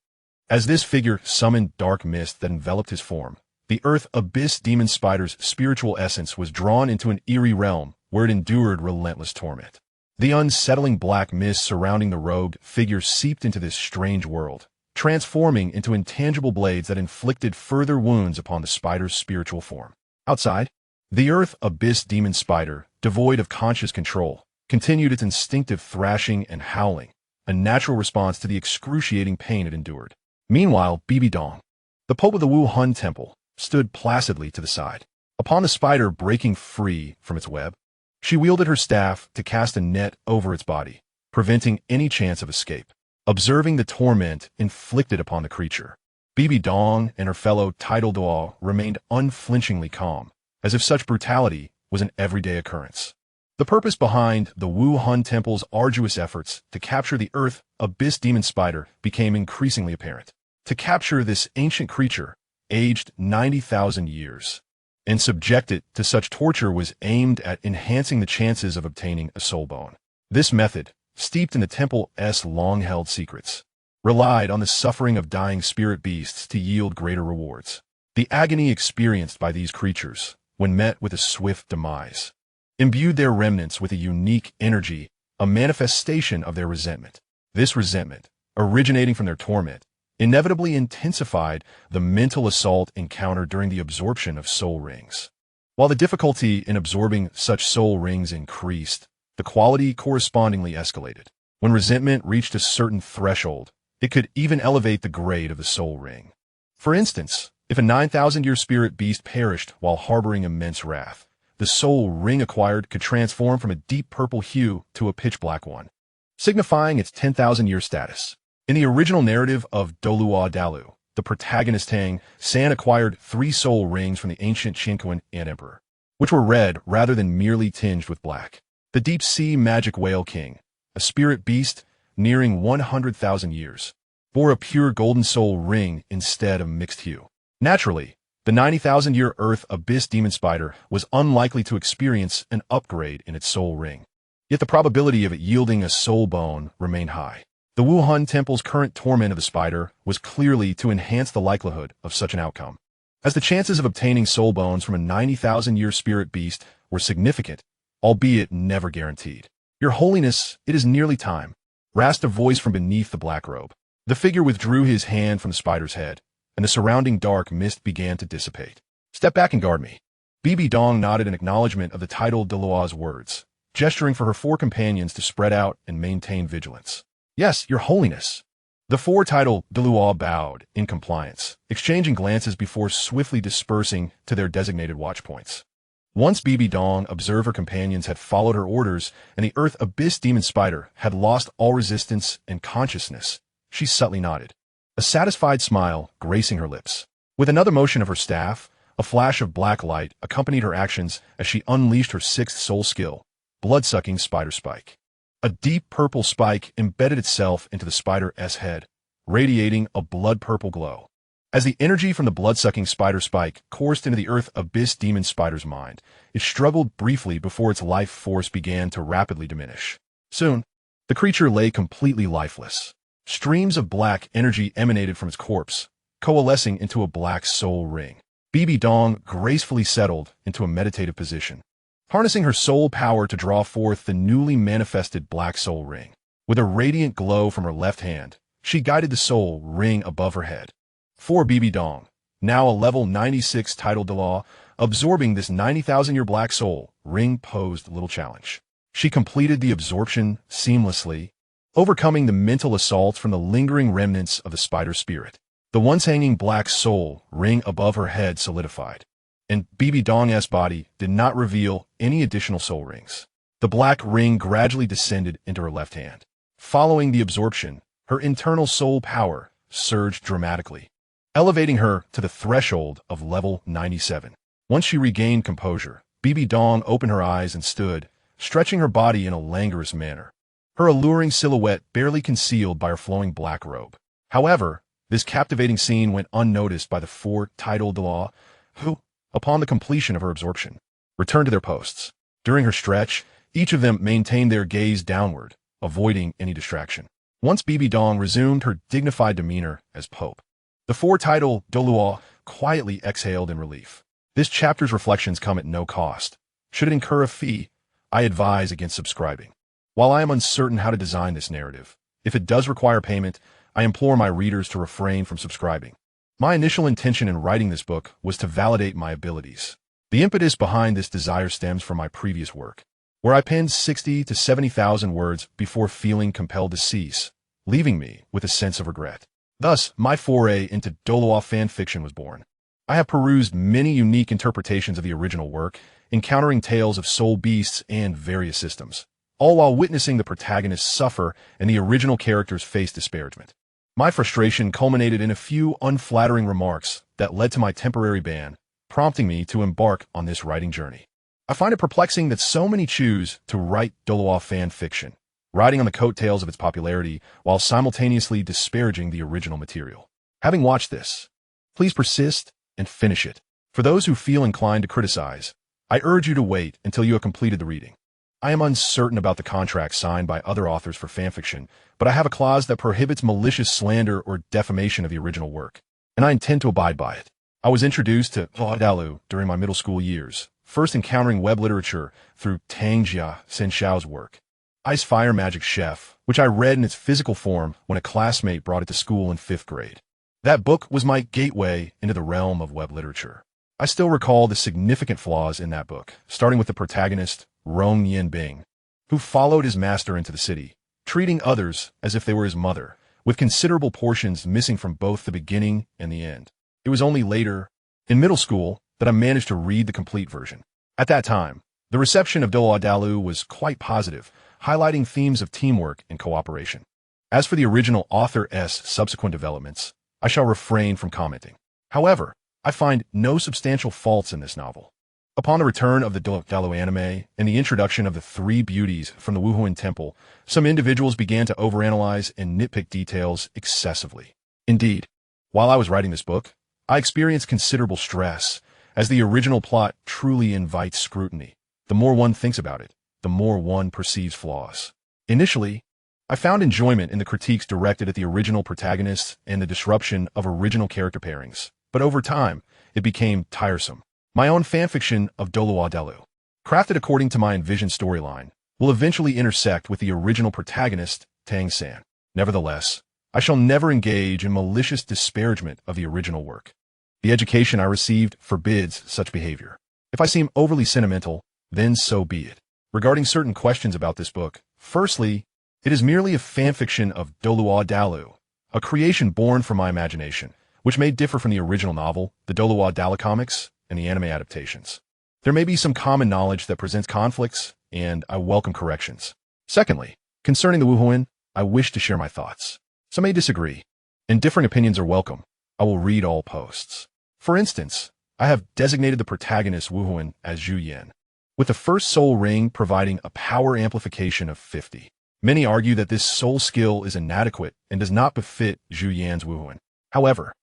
As this figure summoned dark mist that enveloped his form, the Earth Abyss Demon Spider's spiritual essence was drawn into an eerie realm where it endured relentless torment. The unsettling black mist surrounding the robed figure seeped into this strange world, transforming into intangible blades that inflicted further wounds upon the spider's spiritual form. Outside, the Earth Abyss Demon Spider, devoid of conscious control, continued its instinctive thrashing and howling, a natural response to the excruciating pain it endured. Meanwhile, Bibidong, the Pope of the Wuhan Temple, stood placidly to the side. Upon the spider breaking free from its web, she wielded her staff to cast a net over its body, preventing any chance of escape. Observing the torment inflicted upon the creature, Bibidong and her fellow tidal Doa remained unflinchingly calm, as if such brutality was an everyday occurrence. The purpose behind the Wuhan Temple's arduous efforts to capture the Earth Abyss Demon Spider became increasingly apparent. To capture this ancient creature, aged 90,000 years, and subject it to such torture was aimed at enhancing the chances of obtaining a soul bone. This method, steeped in the Temple's long-held secrets, relied on the suffering of dying spirit beasts to yield greater rewards. The agony experienced by these creatures, when met with a swift demise, imbued their remnants with a unique energy, a manifestation of their resentment. This resentment, originating from their torment, inevitably intensified the mental assault encountered during the absorption of soul rings. While the difficulty in absorbing such soul rings increased, the quality correspondingly escalated. When resentment reached a certain threshold, it could even elevate the grade of the soul ring. For instance, if a 9,000-year spirit beast perished while harboring immense wrath, the soul ring acquired could transform from a deep purple hue to a pitch-black one, signifying its 10,000-year status. In the original narrative of Douluo Dalu, the protagonist Tang San acquired 3 soul rings from the ancient Qinquan Emperor, which were red rather than merely tinged with black. The deep-sea magic whale king, a spirit beast nearing 100,000 years, bore a pure golden soul ring instead of mixed hue. Naturally, the 90,000-year Earth Abyss Demon Spider was unlikely to experience an upgrade in its soul ring. Yet the probability of it yielding a soul bone remained high. The Wuhan Temple's current torment of the spider was clearly to enhance the likelihood of such an outcome, as the chances of obtaining soul bones from a 90,000-year spirit beast were significant, albeit never guaranteed. Your Holiness, it is nearly time, rasped a voice from beneath the black robe. The figure withdrew his hand from the spider's head, and the surrounding dark mist began to dissipate. Step back and guard me. Bibidong nodded in acknowledgement of the titled Daluo's words, gesturing for her 4 companions to spread out and maintain vigilance. Yes, Your Holiness. The 4 titled Daluo bowed in compliance, exchanging glances before swiftly dispersing to their designated watchpoints. Once Bibidong observed her companions had followed her orders and the Earth Abyss Demon Spider had lost all resistance and consciousness, she subtly nodded, a satisfied smile gracing her lips. With another motion of her staff, a flash of black light accompanied her actions as she unleashed her 6th soul skill, Blood-Sucking Spider Spike. A deep purple spike embedded itself into the spider's head, radiating a blood-purple glow. As the energy from the blood-sucking spider spike coursed into the Earth Abyss Demon Spider's mind, it struggled briefly before its life force began to rapidly diminish. Soon, the creature lay completely lifeless. Streams of black energy emanated from its corpse, coalescing into a black soul ring. Bibi Dong gracefully settled into a meditative position, harnessing her soul power to draw forth the newly manifested Black Soul Ring. With a radiant glow from her left hand, she guided the soul ring above her head. For Bibi Dong, now a level 96 title Dalu, absorbing this 90,000-year Black Soul Ring posed little challenge. She completed the absorption seamlessly, overcoming the mental assaults from the lingering remnants of the spider spirit. The once hanging Black Soul Ring above her head solidified, and Bibi Dong's body did not reveal any additional soul rings. The black ring gradually descended into her left hand. Following the absorption, her internal soul power surged dramatically, elevating her to the threshold of level 97. Once she regained composure, Bibi Dong opened her eyes and stood, stretching her body in a languorous manner, her alluring silhouette barely concealed by her flowing black robe. However, this captivating scene went unnoticed by the four title Dalu, who, upon the completion of her absorption, returned to their posts. During her stretch, each of them maintained their gaze downward, avoiding any distraction. Once Bibi Dong resumed her dignified demeanor as Pope, the four title Douluo quietly exhaled in relief. This chapter's reflections come at no cost. Should it incur a fee, I advise against subscribing. While I am uncertain how to design this narrative, if it does require payment, I implore my readers to refrain from subscribing. My initial intention in writing this book was to validate my abilities. The impetus behind this desire stems from my previous work, where I penned 60 to 70,000 words before feeling compelled to cease, leaving me with a sense of regret. Thus, my foray into Douluo fan fiction was born. I have perused many unique interpretations of the original work, encountering tales of soul beasts and various systems, all while witnessing the protagonists suffer and the original characters face disparagement. My frustration culminated in a few unflattering remarks that led to my temporary ban, prompting me to embark on this writing journey. I find it perplexing that so many choose to write Douluo fan fiction, riding on the coattails of its popularity while simultaneously disparaging the original material. Having watched this, please persist and finish it. For those who feel inclined to criticize, I urge you to wait until you have completed the reading. I am uncertain about the contract signed by other authors for fanfiction, but I have a clause that prohibits malicious slander or defamation of the original work, and I intend to abide by it. I was introduced to Dalu during my middle school years, first encountering web literature through Tangjia Senshao's work, Ice Fire Magic Chef, which I read in its physical form when a classmate brought it to school in 5th grade. That book was my gateway into the realm of web literature. I still recall the significant flaws in that book, starting with the protagonist, Rong Yanbing, who followed his master into the city, treating others as if they were his mother, with considerable portions missing from both the beginning and the end. It was only later, in middle school, that I managed to read the complete version. At that time, the reception of Dalu was quite positive, highlighting themes of teamwork and cooperation. As for the original author's subsequent developments, I shall refrain from commenting. However, I find no substantial faults in this novel. Upon the return of the Dalu anime and the introduction of the three beauties from the Wuhuan Temple, some individuals began to overanalyze and nitpick details excessively. Indeed, while I was writing this book, I experienced considerable stress, as the original plot truly invites scrutiny. The more one thinks about it, the more one perceives flaws. Initially, I found enjoyment in the critiques directed at the original protagonists and the disruption of original character pairings, but over time, it became tiresome. My own fanfiction of Dalu, crafted according to my envisioned storyline, will eventually intersect with the original protagonist, Tang San. Nevertheless, I shall never engage in malicious disparagement of the original work. The education I received forbids such behavior. If I seem overly sentimental, then so be it. Regarding certain questions about this book, firstly, it is merely a fanfiction of Dalu, a creation born from my imagination, which may differ from the original novel, the Dalu comics, and the anime adaptations. There may be some common knowledge that presents conflicts, and I welcome corrections. Secondly, concerning the Wuhuan, I wish to share my thoughts. Some may disagree, and differing opinions are welcome. I will read all posts. For instance, I have designated the protagonist Wuhuan as Zhu Yan, with the first soul ring providing a power amplification of 50. Many argue that this soul skill is inadequate and does not befit Zhu Yan's Wuhuan. However,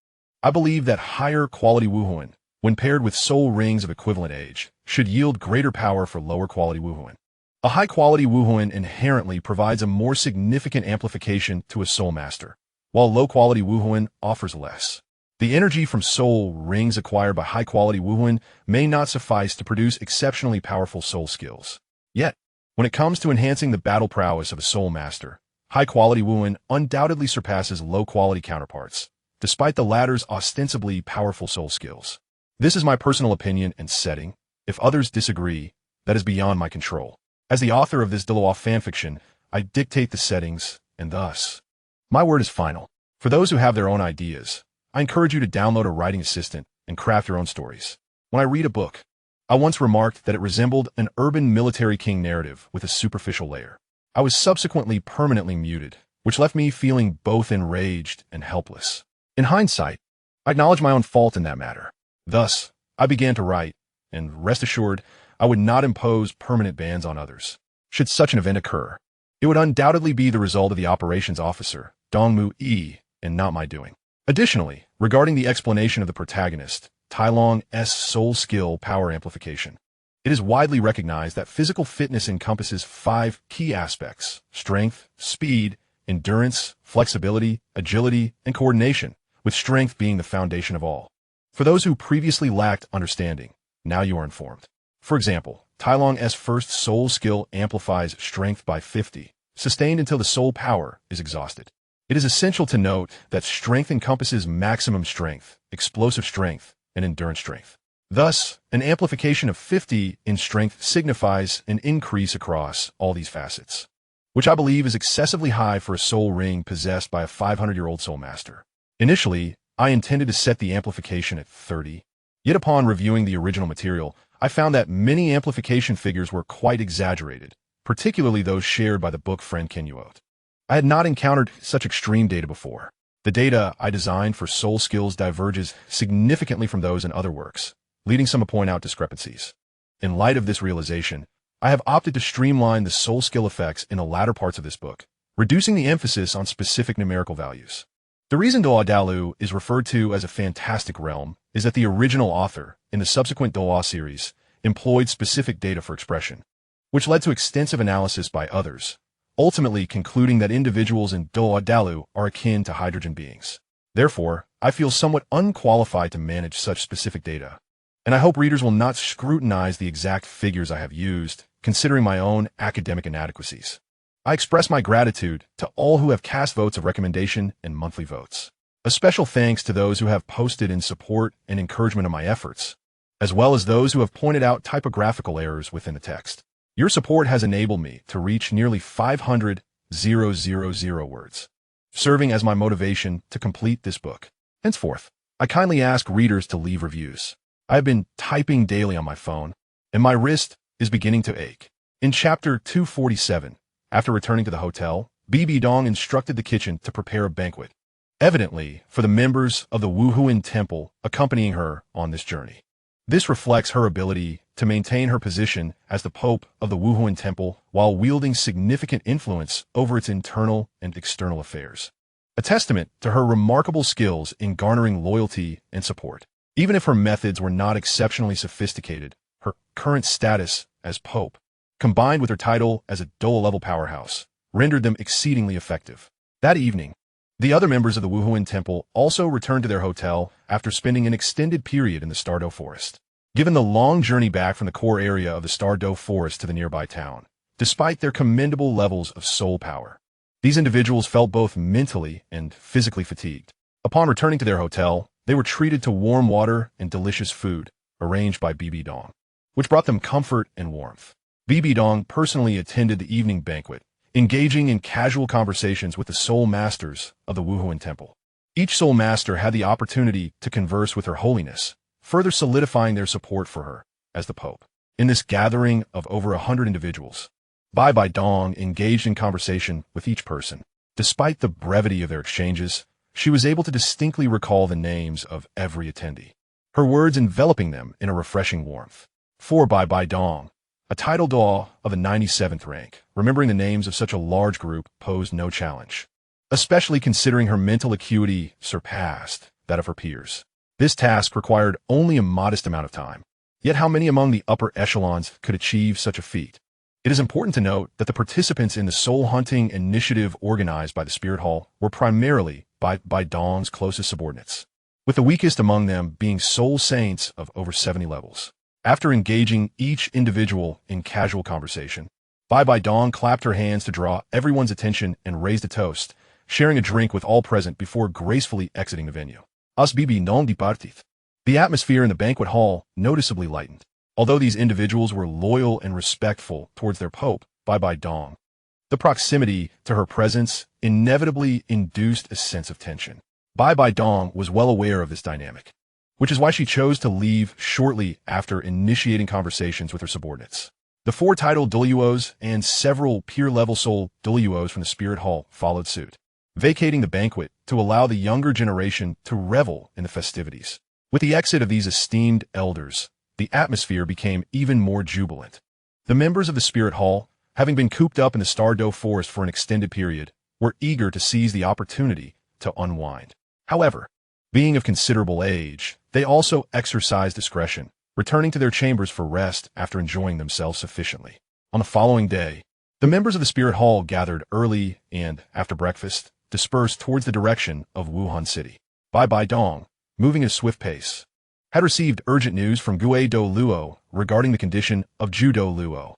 I believe that higher quality Wuhuan, when paired with soul rings of equivalent age, should yield greater power for lower quality Wuhuan. A high-quality Wuhuan inherently provides a more significant amplification to a soul master, while low-quality Wuhuan offers less. The energy from soul rings acquired by high-quality Wuhuan may not suffice to produce exceptionally powerful soul skills. Yet, when it comes to enhancing the battle prowess of a soul master, high-quality Wuhuan undoubtedly surpasses low-quality counterparts, despite the latter's ostensibly powerful soul skills. This is my personal opinion and setting. If others disagree, that is beyond my control. As the author of this Douluo fanfiction, I dictate the settings, and thus, my word is final. For those who have their own ideas, I encourage you to download a writing assistant and craft your own stories. When I read a book, I once remarked that it resembled an urban military king narrative with a superficial layer. I was subsequently permanently muted, which left me feeling both enraged and helpless. In hindsight, I acknowledge my own fault in that matter. Thus, I began to write, and rest assured, I would not impose permanent bans on others. Should such an event occur, it would undoubtedly be the result of the operations officer, Dongmu Yi, and not my doing. Additionally, regarding the explanation of the protagonist, TitanIs soul skill power amplification, it is widely recognized that physical fitness encompasses 5 key aspects: strength, speed, endurance, flexibility, agility, and coordination, with strength being the foundation of all. For those who previously lacked understanding, now you are informed. For example, TitanIs first soul skill amplifies strength by 50, sustained until the soul power is exhausted. It is essential to note that strength encompasses maximum strength, explosive strength, and endurance strength. Thus, an amplification of 50 in strength signifies an increase across all these facets, which I believe is excessively high for a soul ring possessed by a 500-year-old soul master. Initially, I intended to set the amplification at 30, yet upon reviewing the original material, I found that many amplification figures were quite exaggerated, particularly those shared by the book friend Kenyuot. I had not encountered such extreme data before. The data I designed for soul skills diverges significantly from those in other works, leading some to point out discrepancies. In light of this realization, I have opted to streamline the soul skill effects in the latter parts of this book, reducing the emphasis on specific numerical values. The reason Dalu is referred to as a fantastic realm is that the original author, in the subsequent Douluo series, employed specific data for expression, which led to extensive analysis by others, ultimately concluding that individuals in Dalu are akin to hydrogen beings. Therefore, I feel somewhat unqualified to manage such specific data, and I hope readers will not scrutinize the exact figures I have used, considering my own academic inadequacies. I express my gratitude to all who have cast votes of recommendation and monthly votes. A special thanks to those who have posted in support and encouragement of my efforts, as well as those who have pointed out typographical errors within the text. Your support has enabled me to reach nearly 500,000 words, serving as my motivation to complete this book. Henceforth, I kindly ask readers to leave reviews. I have been typing daily on my phone, and my wrist is beginning to ache. In Chapter 247, after returning to the hotel, Bibi Dong instructed the kitchen to prepare a banquet, evidently for the members of the Wuhuan Temple accompanying her on this journey. This reflects her ability to maintain her position as the Pope of the Wuhuan Temple while wielding significant influence over its internal and external affairs, a testament to her remarkable skills in garnering loyalty and support. Even if her methods were not exceptionally sophisticated, her current status as Pope, combined with her title as a Douluo-level powerhouse, rendered them exceedingly effective. That evening, the other members of the Wuhuan Temple also returned to their hotel after spending an extended period in the Stardo Forest. Given the long journey back from the core area of the Stardo Forest to the nearby town, despite their commendable levels of soul power, these individuals felt both mentally and physically fatigued. Upon returning to their hotel, they were treated to warm water and delicious food, arranged by Bibi Dong, which brought them comfort and warmth. Bibi Dong personally attended the evening banquet, engaging in casual conversations with the soul masters of the Wuhuan Temple. Each soul master had the opportunity to converse with Her Holiness, further solidifying their support for her as the Pope. In this gathering of over 100 individuals, Bai Dong engaged in conversation with each person. Despite the brevity of their exchanges, she was able to distinctly recall the names of every attendee, her words enveloping them in a refreshing warmth. For Bai Dong, a title Daw of the 97th rank, remembering the names of such a large group posed no challenge, especially considering her mental acuity surpassed that of her peers. This task required only a modest amount of time. Yet how many among the upper echelons could achieve such a feat? It is important to note that the participants in the soul hunting initiative organized by the Spirit Hall were primarily Bai Dong's closest subordinates. with the weakest among them being soul saints of over 70 levels. After engaging each individual in casual conversation, Bai Dong clapped her hands to draw everyone's attention and raised a toast, sharing a drink with all present before gracefully exiting the venue. Us bibi non dipartith. The atmosphere in the banquet hall noticeably lightened. Although these individuals were loyal and respectful towards their pope, Bai Dong, the proximity to her presence inevitably induced a sense of tension. Bai Dong was well aware of this dynamic, which is why she chose to leave shortly after initiating conversations with her subordinates. The 4 titled Douluos and several peer-level soul Douluos from the Spirit Hall followed suit, vacating the banquet to allow the younger generation to revel in the festivities. With the exit of these esteemed elders, the atmosphere became even more jubilant. The members of the Spirit Hall, having been cooped up in the Stardow Forest for an extended period, were eager to seize the opportunity to unwind. However, being of considerable age, they also exercised discretion, returning to their chambers for rest after enjoying themselves sufficiently. On the following day, the members of the Spirit Hall gathered early and, after breakfast, dispersed towards the direction of Wuhan City. Bai Dong, moving at a swift pace, had received urgent news from Douluo regarding the condition of Douluo.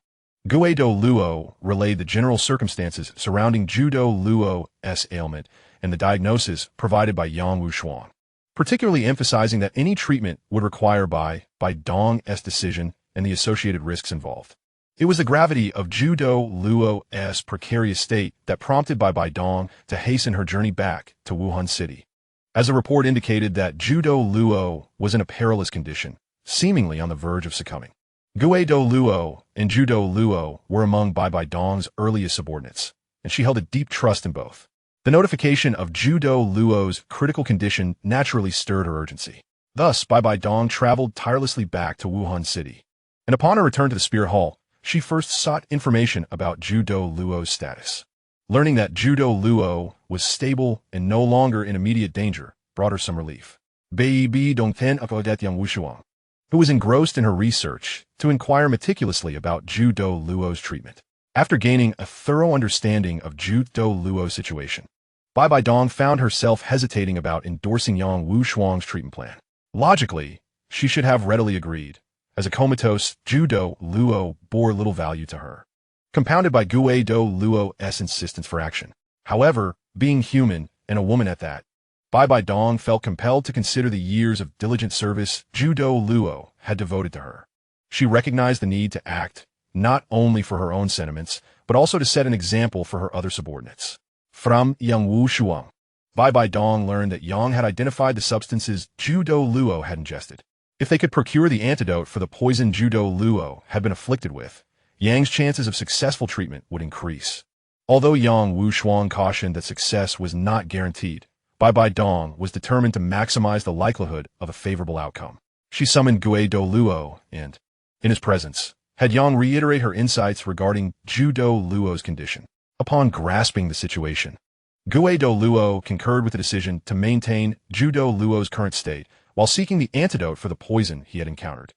Douluo relayed the general circumstances surrounding Douluo's ailment and the diagnosis provided by Yang Wushuang, particularly emphasizing that any treatment would require Bai Dong's decision and the associated risks involved. It was the gravity of Douluo's precarious state that prompted Bai Dong to hasten her journey back to Wuhan City, as a report indicated that Douluo was in a perilous condition, seemingly on the verge of succumbing. Douluo and Douluo were among Bai Dong's earliest subordinates, and she held a deep trust in both. The notification of Douluo's critical condition naturally stirred her urgency. Thus, Bai Dong traveled tirelessly back to Wuhan City, and upon her return to the Spirit Hall, she first sought information about Douluo's status. Learning that Douluo was stable and no longer in immediate danger brought her some relief. Bai Dongten accorded Yang Wushuang, who was engrossed in her research, to inquire meticulously about Douluo's treatment. After gaining a thorough understanding of Douluo's situation, Bai Dong found herself hesitating about endorsing Yang Wushuang's treatment plan. Logically, she should have readily agreed, as a comatose Douluo bore little value to her, compounded by Douluo's insistence for action. However, being human, and a woman at that, Bai Dong felt compelled to consider the years of diligent service Douluo had devoted to her. She recognized the need to act, not only for her own sentiments, but also to set an example for her other subordinates. From Yang Wushuang, Bai Dong learned that Yang had identified the substances Douluo had ingested. If they could procure the antidote for the poison Douluo had been afflicted with, Yang's chances of successful treatment would increase. Although Yang Wushuang cautioned that success was not guaranteed, Bai Dong was determined to maximize the likelihood of a favorable outcome. She summoned Douluo and, in his presence, had Yang reiterate her insights regarding Douluo's condition. Upon grasping the situation, Douluo concurred with the decision to maintain Douluo's current state while seeking the antidote for the poison he had encountered.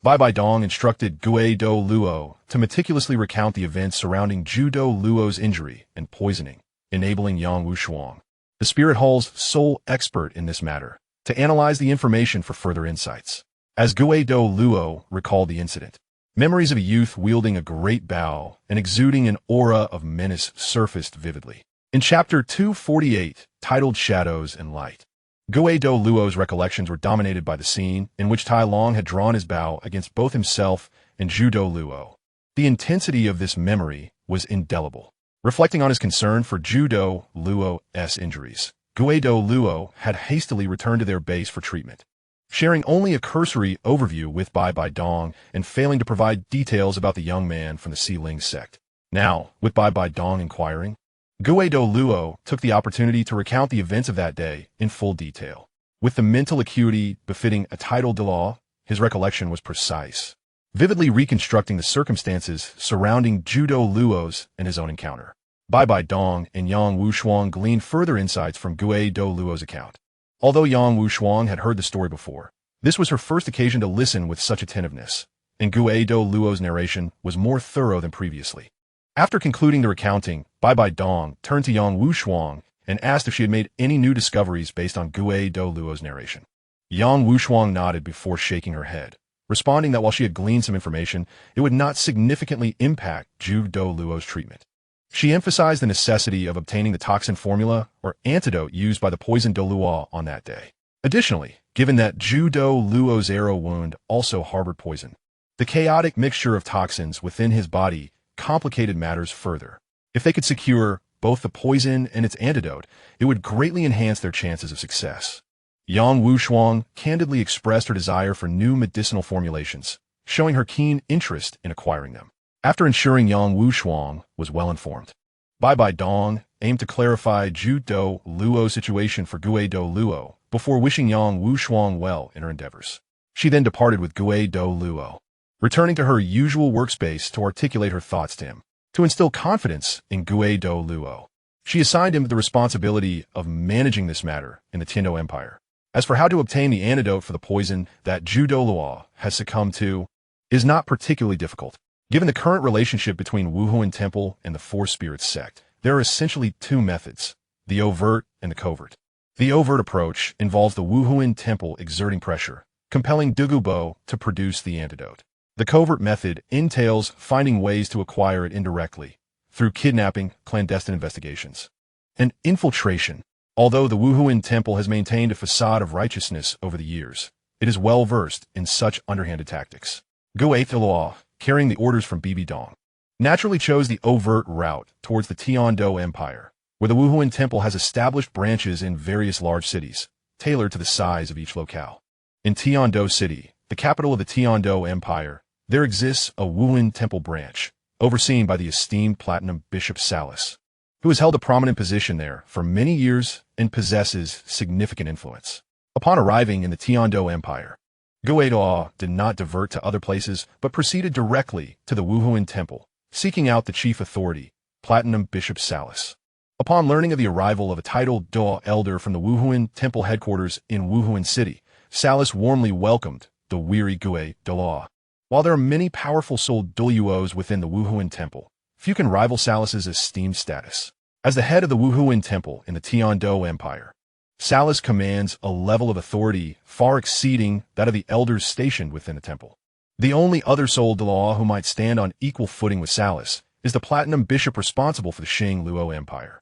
Bai Dong instructed Douluo to meticulously recount the events surrounding Douluo's injury and poisoning, enabling Yang Wushuang, the Spirit Hall's sole expert in this matter, to analyze the information for further insights. As Douluo recalled the incident, memories of a youth wielding a great bow and exuding an aura of menace surfaced vividly. In Chapter 248, titled Shadows and Light, Douluo's recollections were dominated by the scene in which Tai Long had drawn his bow against both himself and Douluo. The intensity of this memory was indelible. Reflecting on his concern for Douluo's injuries, Douluo had hastily returned to their base for treatment, sharing only a cursory overview with Bai Dong and failing to provide details about the young man from the Xiling sect. Now, with Bai Dong inquiring, Douluo took the opportunity to recount the events of that day in full detail. With the mental acuity befitting a title de law, his recollection was precise, vividly reconstructing the circumstances surrounding Douluo's and his own encounter. Bai Dong and Yang Wushuang gleaned further insights from Douluo's account. Although Yang Wushuang had heard the story before, this was her first occasion to listen with such attentiveness, and Douluo's narration was more thorough than previously. After concluding the recounting, Bai Dong turned to Yang Wushuang and asked if she had made any new discoveries based on Douluo's narration. Yang Wushuang nodded before shaking her head, responding that while she had gleaned some information, it would not significantly impact Douluo's treatment. She emphasized the necessity of obtaining the toxin formula or antidote used by the poisoned Douluo on that day. Additionally, given that Douluo's arrow wound also harbored poison, the chaotic mixture of toxins within his body complicated matters further. If they could secure both the poison and its antidote, it would greatly enhance their chances of success. Yang Wushuang candidly expressed her desire for new medicinal formulations, showing her keen interest in acquiring them. After ensuring Yang Wushuang was well informed, Bai Dong aimed to clarify Douluo's situation for Douluo before wishing Yang Wushuang well in her endeavors. She then departed with Douluo, returning to her usual workspace to articulate her thoughts to him. To instill confidence in Douluo, she assigned him the responsibility of managing this matter in the Tiando Empire. As for how to obtain the antidote for the poison that Douluo has succumbed to, is not particularly difficult. Given the current relationship between Wuhuan Temple and the Four Spirits sect, there are essentially two methods, the overt and the covert. The overt approach involves the Wuhuan Temple exerting pressure, compelling Dugubo to produce the antidote. The covert method entails finding ways to acquire it indirectly, through kidnapping, clandestine investigations, and infiltration. Although the Wuhuan Temple has maintained a facade of righteousness over the years, it is well versed in such underhanded tactics. Douluo, carrying the orders from Bibi Dong, naturally chose the overt route towards the Tiando Empire, where the Wuhuan Temple has established branches in various large cities, tailored to the size of each locale. In Tiando City, the capital of the Tiando Empire, there exists a Wuhuan Temple branch, overseen by the esteemed Platinum Bishop Salas, who has held a prominent position there for many years and possesses significant influence. Upon arriving in the Tiando Empire, Douluo did not divert to other places but proceeded directly to the Wuhuan Temple, seeking out the chief authority, Platinum Bishop Salas. Upon learning of the arrival of a titled Douluo elder from the Wuhuan Temple headquarters in Wuhuan City, Salas warmly welcomed the weary Douluo. While there are many powerful soul Douluos within the Wuhuan Temple, few can rival Salas's esteemed status. As the head of the Wuhuan Temple in the Tiando Empire, Salas commands a level of authority far exceeding that of the elders stationed within the temple. The only other soul Douluo who might stand on equal footing with Salas is the Platinum Bishop responsible for the Xingluo Empire.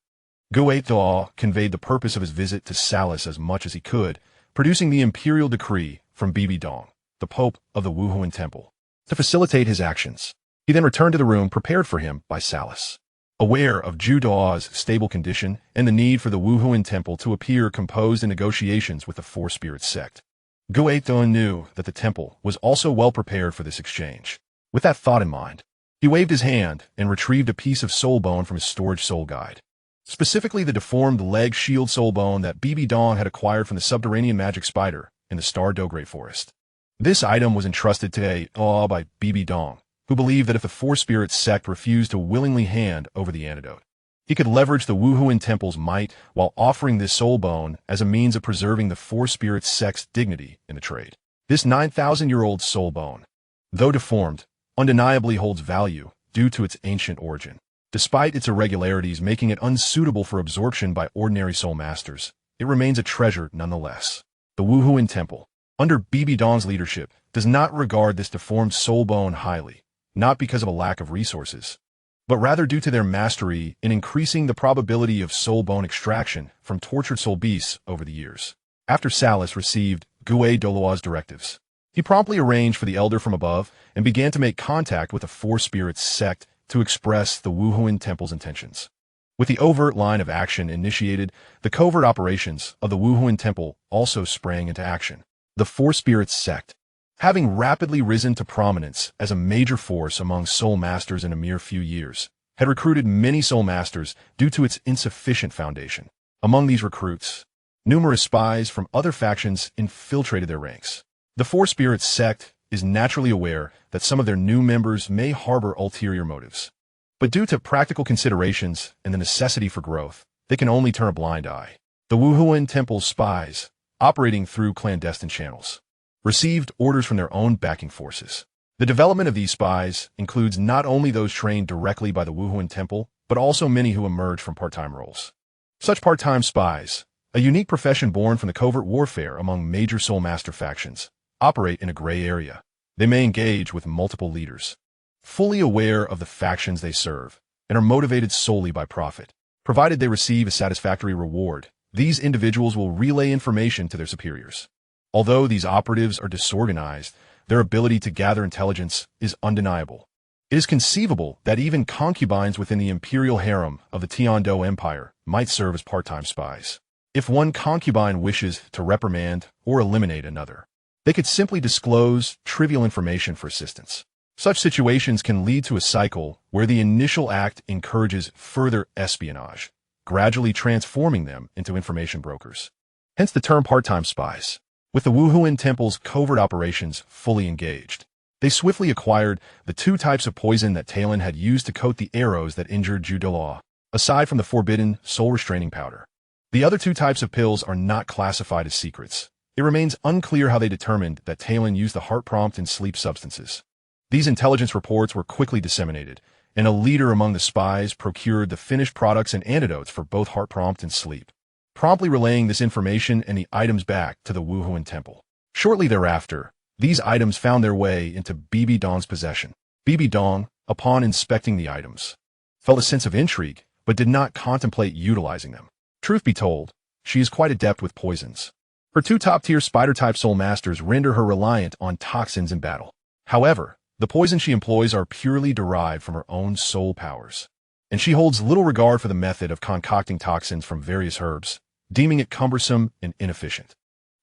Douluo conveyed the purpose of his visit to Salas as much as he could, producing the imperial decree from Bibi Dong, the Pope of the Wuhuan Temple, to facilitate his actions. He then returned to the room prepared for him by Salas. Aware of Douluo's stable condition and the need for the Wuhuan Temple to appear composed in negotiations with the Four Spirits sect, Douluo knew that the temple was also well prepared for this exchange. With that thought in mind, he waved his hand and retrieved a piece of soul bone from his storage soul guide, specifically the deformed leg shield soul bone that Bibi Dong had acquired from the subterranean magic spider in the Star Do Great Forest. This item was entrusted to Douluo by Bibi Dong, who believed that if the Four Spirits sect refused to willingly hand over the antidote, he could leverage the Wuhuan Temple's might while offering this soul bone as a means of preserving the Four Spirits sect's dignity in the trade. This 9,000-year-old soul bone, though deformed, undeniably holds value due to its ancient origin. Despite its irregularities making it unsuitable for absorption by ordinary soul masters, it remains a treasure nonetheless. The Wuhuan Temple, under Bibi Dong's leadership, does not regard this deformed soul bone highly, not because of a lack of resources, but rather due to their mastery in increasing the probability of soul bone extraction from tortured soul beasts over the years. After Salas received Douluo's directives, he promptly arranged for the elder from above and began to make contact with the Four Spirits sect to express the Wuhuan Temple's intentions. With the overt line of action initiated, the covert operations of the Wuhuan Temple also sprang into action. The Four Spirits sect, having rapidly risen to prominence as a major force among soul masters in a mere few years, had recruited many soul masters due to its insufficient foundation. Among these recruits, numerous spies from other factions infiltrated their ranks. The Four Spirits sect is naturally aware that some of their new members may harbor ulterior motives, but due to practical considerations and the necessity for growth, they can only turn a blind eye. The Wuhuan Temple's spies, operating through clandestine channels, received orders from their own backing forces. The development of these spies includes not only those trained directly by the Wuhuan Temple, but also many who emerge from part-time roles. Such part-time spies, a unique profession born from the covert warfare among major Soul Master factions, operate in a gray area. They may engage with multiple leaders, fully aware of the factions they serve, and are motivated solely by profit. Provided they receive a satisfactory reward, these individuals will relay information to their superiors. Although these operatives are disorganized, their ability to gather intelligence is undeniable. It is conceivable that even concubines within the imperial harem of the Tiando Empire might serve as part-time spies. If one concubine wishes to reprimand or eliminate another, they could simply disclose trivial information for assistance. Such situations can lead to a cycle where the initial act encourages further espionage, gradually transforming them into information brokers. Hence the term part-time spies. With the Wuhuan Temple's covert operations fully engaged, they swiftly acquired the two types of poison that Talon had used to coat the arrows that injured Douluo, aside from the forbidden soul-restraining powder. The other two types of pills are not classified as secrets. It remains unclear how they determined that Talon used the heart prompt and sleep substances. These intelligence reports were quickly disseminated, and a leader among the spies procured the finished products and antidotes for both heart prompt and sleep, promptly relaying this information and the items back to the Wuhuan Temple. Shortly thereafter, these items found their way into Bibi Dong's possession. Bibi Dong, upon inspecting the items, felt a sense of intrigue, but did not contemplate utilizing them. Truth be told, she is quite adept with poisons. Her two top-tier spider-type soul masters render her reliant on toxins in battle. However, the poison she employs are purely derived from her own soul powers, and she holds little regard for the method of concocting toxins from various herbs, deeming it cumbersome and inefficient.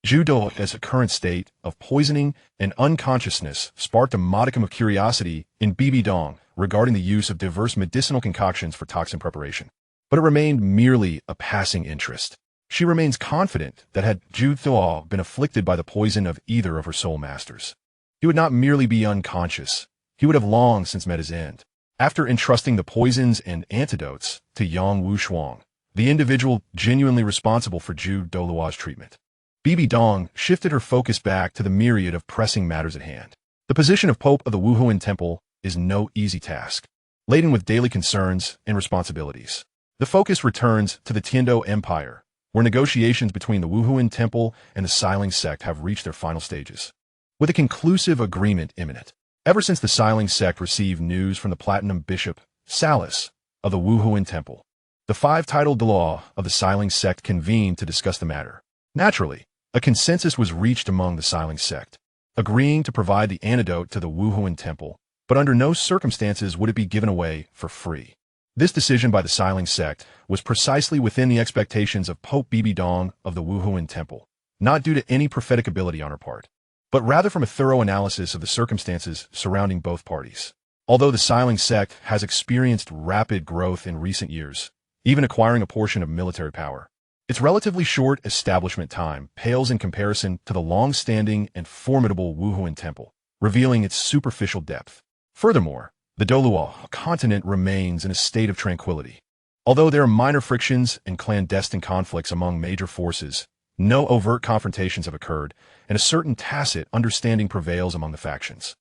Douluo's current state of poisoning and unconsciousness sparked a modicum of curiosity in Bibi Dong regarding the use of diverse medicinal concoctions for toxin preparation, but it remained merely a passing interest. She remains confident that had Douluo been afflicted by the poison of either of her soul masters, he would not merely be unconscious, he would have long since met his end. After entrusting the poisons and antidotes to Yang Wushuang, the individual genuinely responsible for Douluo's treatment, Bibi Dong shifted her focus back to the myriad of pressing matters at hand. The position of Pope of the Wuhuan Temple is no easy task, laden with daily concerns and responsibilities. The focus returns to the Tiando Empire, where negotiations between the Wuhuan Temple and the Xiling sect have reached their final stages, with a conclusive agreement imminent. Ever since the Xiling sect received news from the Platinum Bishop, Salus, of the Wuhuan Temple, the five-titled Dalu of the Xiling sect convened to discuss the matter. Naturally, a consensus was reached among the Xiling sect, agreeing to provide the antidote to the Wuhuan Temple, but under no circumstances would it be given away for free. This decision by the Xiling sect was precisely within the expectations of Pope Bibi Dong of the Wuhuan Temple, not due to any prophetic ability on her part, but rather from a thorough analysis of the circumstances surrounding both parties. Although the Xiling sect has experienced rapid growth in recent years, even acquiring a portion of military power, its relatively short establishment time pales in comparison to the long-standing and formidable Wuhuan Temple, revealing its superficial depth. Furthermore, the Douluo continent remains in a state of tranquility. Although there are minor frictions and clandestine conflicts among major forces, no overt confrontations have occurred, and a certain tacit understanding prevails among the factions.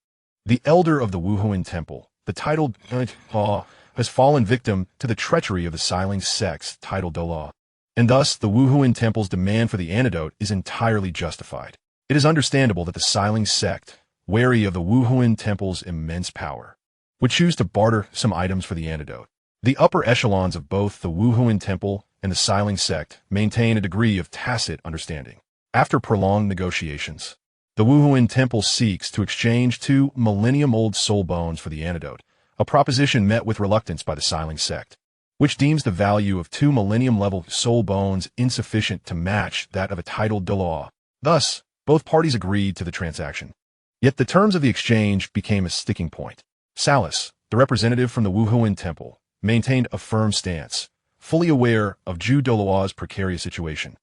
The elder of the Wuhuan Temple, the titled Dalu, has fallen victim to the treachery of the Xiling sect's titled Dalu, and thus the Wuhuan Temple's demand for the antidote is entirely justified. It is understandable that the Xiling sect, wary of the Wuhuan Temple's immense power, would choose to barter some items for the antidote. The upper echelons of both the Wuhuan Temple and the Xiling sect maintain a degree of tacit understanding. After prolonged negotiations, the Wuhuan Temple seeks to exchange 2 millennium-old soul bones for the antidote, a proposition met with reluctance by the Xiling sect, which deems the value of 2 millennium-level soul bones insufficient to match that of a titled Dalu. Thus, both parties agreed to the transaction. Yet the terms of the exchange became a sticking point. Salus, the representative from the Wuhuan Temple, maintained a firm stance, fully aware of Douluo's precarious situation,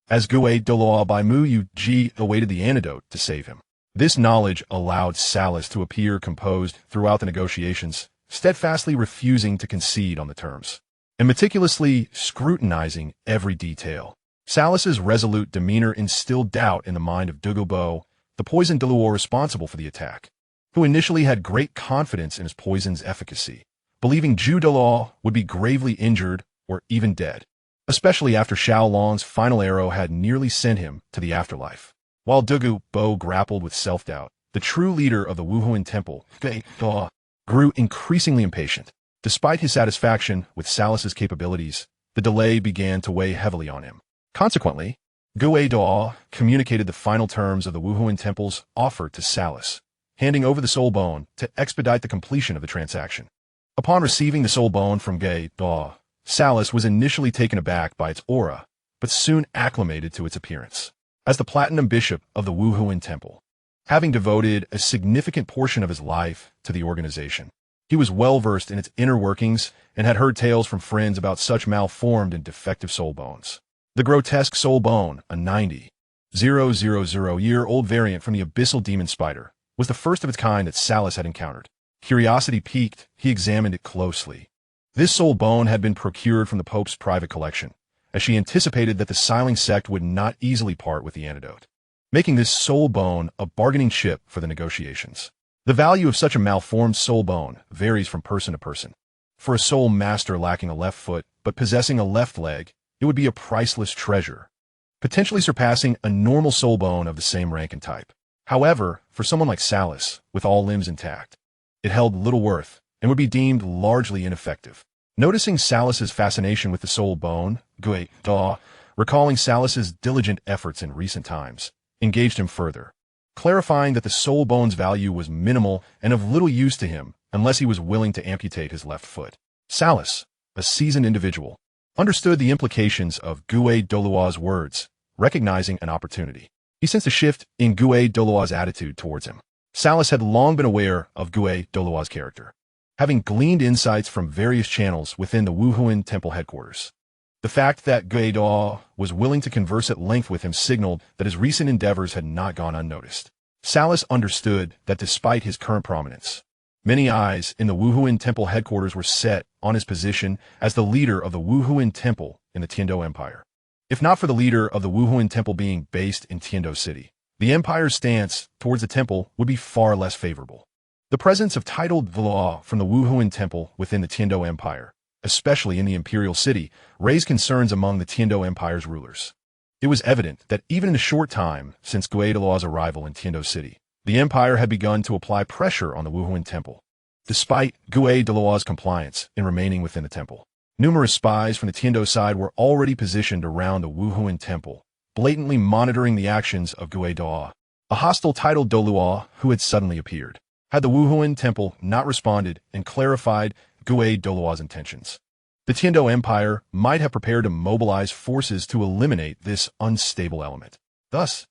as Gue Douluo by Mu Yu awaited the antidote to save him. This knowledge allowed Salus to appear composed throughout the negotiations, steadfastly refusing to concede on the terms, and meticulously scrutinizing every detail. Salus's resolute demeanor instilled doubt in the mind of Douluo, the poisoned Dalu responsible for the attack, who initially had great confidence in his poison's efficacy, believing Douluo would be gravely injured or even dead. especially after Xiao Long's final arrow had nearly sent him to the afterlife. While Douluo grappled with self-doubt, the true leader of the Wuhuan Temple, Dalu, grew increasingly impatient. Despite his satisfaction with Salas's capabilities, the delay began to weigh heavily on him. Consequently, Dalu communicated the final terms of the Wuhuan Temple's offer to Salas, handing over the soul bone to expedite the completion of the transaction. Upon receiving the soul bone from Dalu, Salas was initially taken aback by its aura, but soon acclimated to its appearance. As the Platinum Bishop of the Wuhuan Temple, having devoted a significant portion of his life to the organization, he was well-versed in its inner workings and had heard tales from friends about such malformed and defective soul bones. The grotesque soul bone, a 90,000-year-old variant from the abyssal demon spider, was the first of its kind that Salas had encountered. Curiosity piqued, he examined it closely. This soul bone had been procured from the Pope's private collection, as she anticipated that the Siling sect would not easily part with the antidote, making this soul bone a bargaining chip for the negotiations. The value of such a malformed soul bone varies from person to person. For a soul master lacking a left foot but possessing a left leg, it would be a priceless treasure, potentially surpassing a normal soul bone of the same rank and type. However, for someone like Salas, with all limbs intact, it held little worth and would be deemed largely ineffective. Noticing Salas's fascination with the soul bone, Dalu, recalling Salas's diligent efforts in recent times, engaged him further, clarifying that the soul bone's value was minimal and of little use to him unless he was willing to amputate his left foot. Salas, a seasoned individual, understood the implications of Dalu's words, recognizing an opportunity. He sensed a shift in Dalu's attitude towards him. Salas had long been aware of Dalu's character, having gleaned insights from various channels within the Wuhuan Temple headquarters. The fact that Dalu was willing to converse at length with him signaled that his recent endeavors had not gone unnoticed. Salas understood that despite his current prominence, many eyes in the Wuhuan Temple headquarters were set on his position as the leader of the Wuhuan Temple in the Tiando Empire. If not for the leader of the Wuhuan Temple being based in Tiando City, the Empire's stance towards the temple would be far less favorable. The presence of titled Dalu from the Wuhuan Temple within the Tiando Empire, especially in the Imperial City, raised concerns among the Tiando Empire's rulers. It was evident that even in the short time since Dalu's arrival in Tiando City, the Empire had begun to apply pressure on the Wuhuan Temple. Despite Dalu's compliance in remaining within the temple, numerous spies from the Tiando side were already positioned around the Wuhuan Temple, blatantly monitoring the actions of Dalu, a hostile titled Douluo who had suddenly appeared. Had the Wuhuan Temple not responded and clarified Dalu's intentions, the Tiando Empire might have prepared to mobilize forces to eliminate this unstable element. Thus,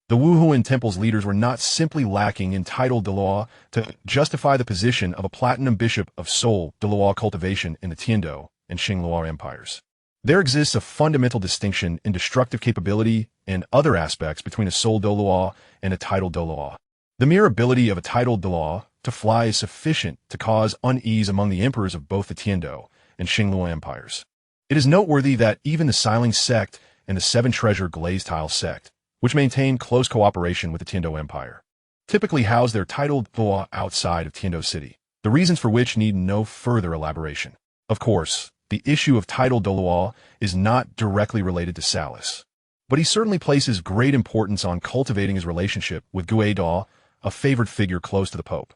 the Wuhuan Temple's leaders were not simply lacking in titled Dalu to justify the position of a Platinum Bishop of Soul Dalu cultivation in the Tiando and Xingluo empires. There exists a fundamental distinction in destructive capability and other aspects between a soul Dalu and a titled Dalu. The mere ability of a titled Dalu to fly is sufficient to cause unease among the emperors of both the Tiando and Xingluo empires. It is noteworthy that even the Siling sect and the Seven Treasure Glazed Tile sect, which maintain close cooperation with the Tiando Empire, typically house their titled Dalu outside of Tiando City, the reasons for which need no further elaboration. Of course, the issue of titled Dalu is not directly related to Salas, but he certainly places great importance on cultivating his relationship with Dalu, a favored figure close to the Pope.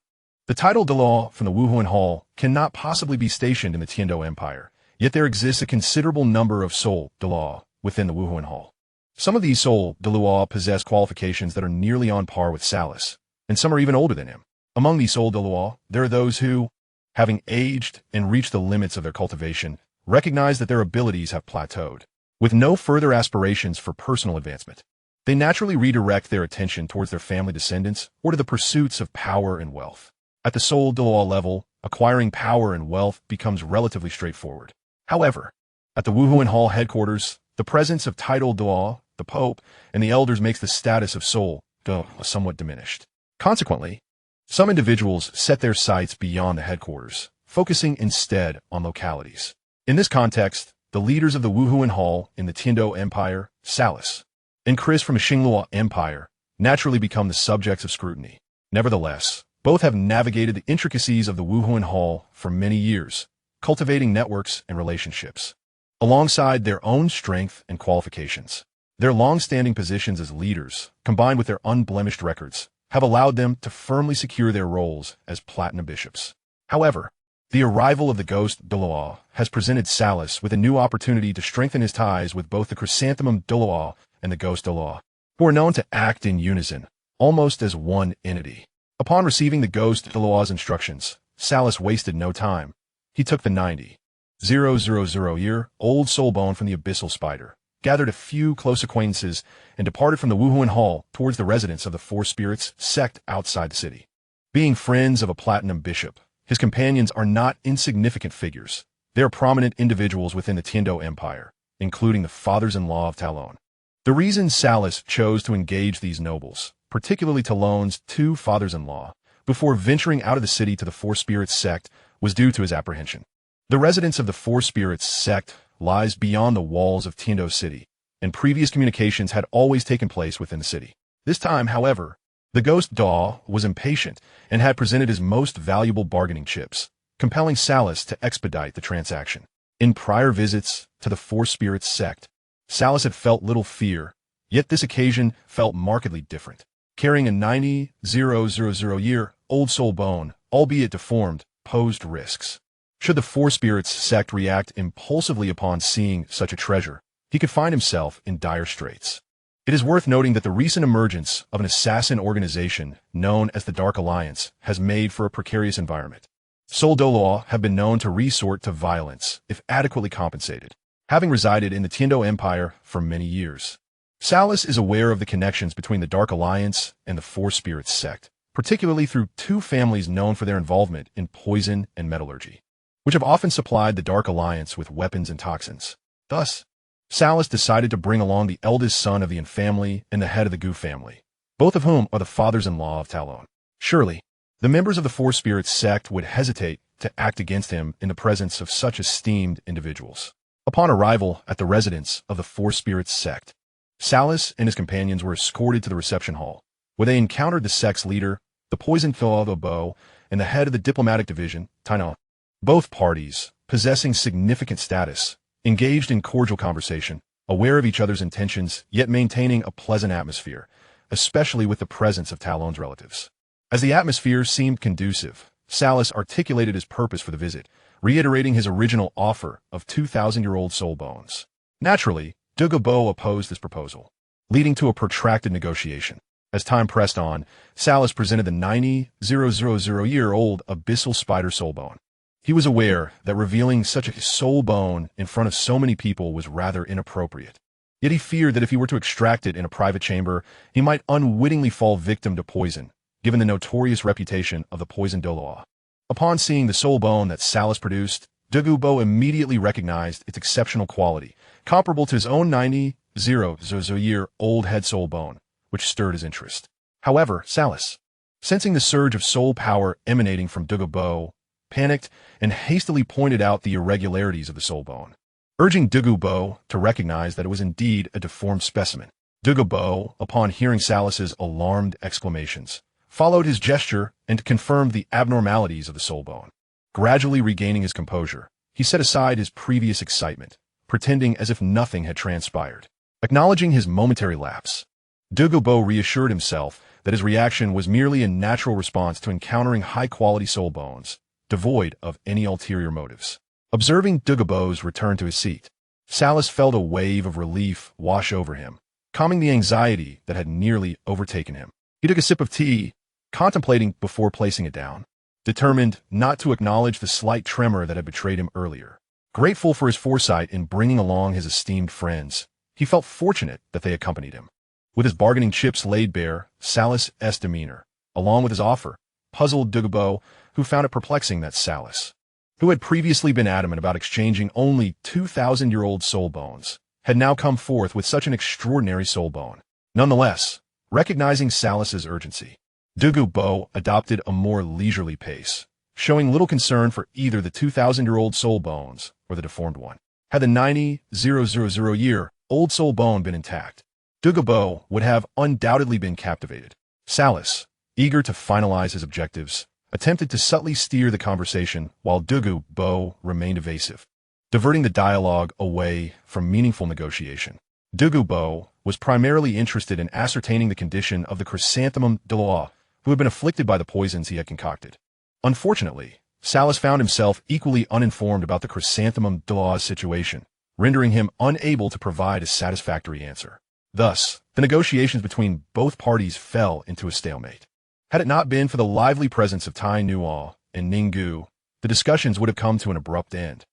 The titled Dalu from the Wuhuan Hall cannot possibly be stationed in the Tiando Empire, yet there exists a considerable number of soul Dalu within the Wuhuan Hall. Some of these soul Dalu possess qualifications that are nearly on par with Salas, and some are even older than him. Among these soul Dalu, there are those who, having aged and reached the limits of their cultivation, recognize that their abilities have plateaued. With no further aspirations for personal advancement, they naturally redirect their attention towards their family descendants or to the pursuits of power and wealth. At the soul Dalu level, acquiring power and wealth becomes relatively straightforward. However, at the Wuhuan Hall headquarters, the presence of titled Dalu, the Pope, and the elders makes the status of soul Dalu somewhat diminished. Consequently, some individuals set their sights beyond the headquarters, focusing instead on localities. In this context, the leaders of the Wuhuan Hall in the Tiando Empire, Salas, and Chris from the Xingluo Empire, naturally become the subjects of scrutiny. Nevertheless, both have navigated the intricacies of the Wuhuan Hall for many years, cultivating networks and relationships. alongside their own strength and qualifications. Their long-standing positions as leaders, combined with their unblemished records, have allowed them to firmly secure their roles as platinum bishops. However, the arrival of the ghost Douluo has presented Salas with a new opportunity to strengthen his ties with both the chrysanthemum Douluo and the ghost Douluo, who are known to act in unison, almost as one entity. Upon receiving the ghost Douluo's instructions, Salas wasted no time. He took the 90,000-year-old soul bone from the abyssal spider, gathered a few close acquaintances, and departed from the Wuhuan Hall towards the residence of the Four Spirits sect outside the city. Being friends of a platinum bishop, his companions are not insignificant figures. They are prominent individuals within the Tiando Empire, including the fathers-in-law of Talon. The reason Salas chose to engage these nobles, particularly Talon's two fathers-in-law, before venturing out of the city to the Four Spirits sect, was due to his apprehension. The residence of the Four Spirits sect lies beyond the walls of Tiando City, and previous communications had always taken place within the city. This time, however, the ghost Daw was impatient and had presented his most valuable bargaining chips, compelling Salas to expedite the transaction. In prior visits to the Four Spirits sect, Salas had felt little fear, yet this occasion felt markedly different. Carrying a 90,000-year-old soul bone, albeit deformed, posed risks. Should the Four Spirits sect react impulsively upon seeing such a treasure, he could find himself in dire straits. It is worth noting that the recent emergence of an assassin organization known as the Dark Alliance has made for a precarious environment. Soul Douluo have been known to resort to violence if adequately compensated, having resided in the Tiando Empire for many years. Salas is aware of the connections between the Dark Alliance and the Four Spirits sect, particularly through two families known for their involvement in poison and metallurgy, which have often supplied the Dark Alliance with weapons and toxins. Thus, Salas decided to bring along the eldest son of the Yin family and the head of the Gu family, both of whom are the fathers-in-law of Talon. Surely, the members of the Four Spirits sect would hesitate to act against him in the presence of such esteemed individuals. Upon arrival at the residence of the Four Spirits sect, Salas and his companions were escorted to the reception hall, where they encountered the sect's leader, the poison Douluo, and the head of the diplomatic division, TitanIs. Both parties, possessing significant status, engaged in cordial conversation, aware of each other's intentions, yet maintaining a pleasant atmosphere, especially with the presence of Talon's relatives. As the atmosphere seemed conducive, Salas articulated his purpose for the visit, reiterating his original offer of 2,000-year-old soul bones. Naturally, Douluo opposed this proposal, leading to a protracted negotiation. As time pressed on, Salas presented the 90,000-year-old abyssal spider soul bone. He was aware that revealing such a soul bone in front of so many people was rather inappropriate. Yet he feared that if he were to extract it in a private chamber, he might unwittingly fall victim to poison, given the notorious reputation of the poison Douluo. Upon seeing the soul bone that Salas produced, Douluo immediately recognized its exceptional quality, comparable to his own 90,000-year-old head soul bone, which stirred his interest. However, Salas, sensing the surge of soul power emanating from Douluo, panicked and hastily pointed out the irregularities of the soul bone, urging Douluo to recognize that it was indeed a deformed specimen. Douluo, upon hearing Salas's alarmed exclamations, followed his gesture and confirmed the abnormalities of the soul bone. Gradually regaining his composure, he set aside his previous excitement, pretending as if nothing had transpired. Acknowledging his momentary lapse, Douluo reassured himself that his reaction was merely a natural response to encountering high-quality soul bones, devoid of any ulterior motives. Observing Douluo's return to his seat, Salas felt a wave of relief wash over him, calming the anxiety that had nearly overtaken him. He took a sip of tea, contemplating before placing it down, determined not to acknowledge the slight tremor that had betrayed him earlier. Grateful for his foresight in bringing along his esteemed friends, he felt fortunate that they accompanied him. With his bargaining chips laid bare, Salas's demeanor, along with his offer, puzzled Douluo, who found it perplexing that Salas, who had previously been adamant about exchanging only 2,000-year-old soul bones, had now come forth with such an extraordinary soul bone. Nonetheless, recognizing Salas's urgency, Douluo adopted a more leisurely pace, showing little concern for either the 2,000-year-old soul bones or the deformed one. Had the 90,000-year-old soul bone been intact, Douluo would have undoubtedly been captivated. Salas, eager to finalize his objectives, attempted to subtly steer the conversation while Douluo remained evasive. diverting the dialogue away from meaningful negotiation. Douluo was primarily interested in ascertaining the condition of the chrysanthemum Dalu, who had been afflicted by the poisons he had concocted. Unfortunately, Salas found himself equally uninformed about the chrysanthemum Dalu's situation, rendering him unable to provide a satisfactory answer. Thus, the negotiations between both parties fell into a stalemate. Had it not been for the lively presence of TitanIs and Ninggu, the discussions would have come to an abrupt end.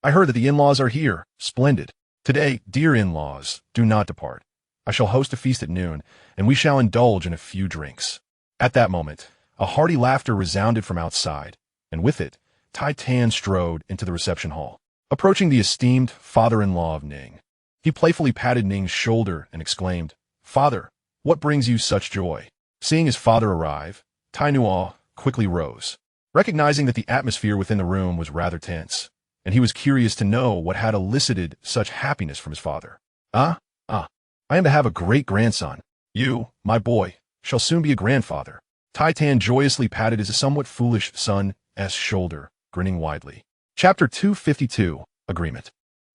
I heard that the in-laws are here. Splendid. Today, dear in-laws, do not depart. I shall host a feast at noon, and we shall indulge in a few drinks. At that moment, a hearty laughter resounded from outside, and with it, Titan strode into the reception hall. Approaching the esteemed father-in-law of Ning, he playfully patted Ning's shoulder and exclaimed, "Father, what brings you such joy?" Seeing his father arrive, TitanIs quickly rose, recognizing that the atmosphere within the room was rather tense, and he was curious to know what had elicited such happiness from his father. I am to have a great-grandson. You, my boy, shall soon be a grandfather." Titan joyously patted his somewhat foolish son's shoulder, grinning widely. Chapter 252, Agreement.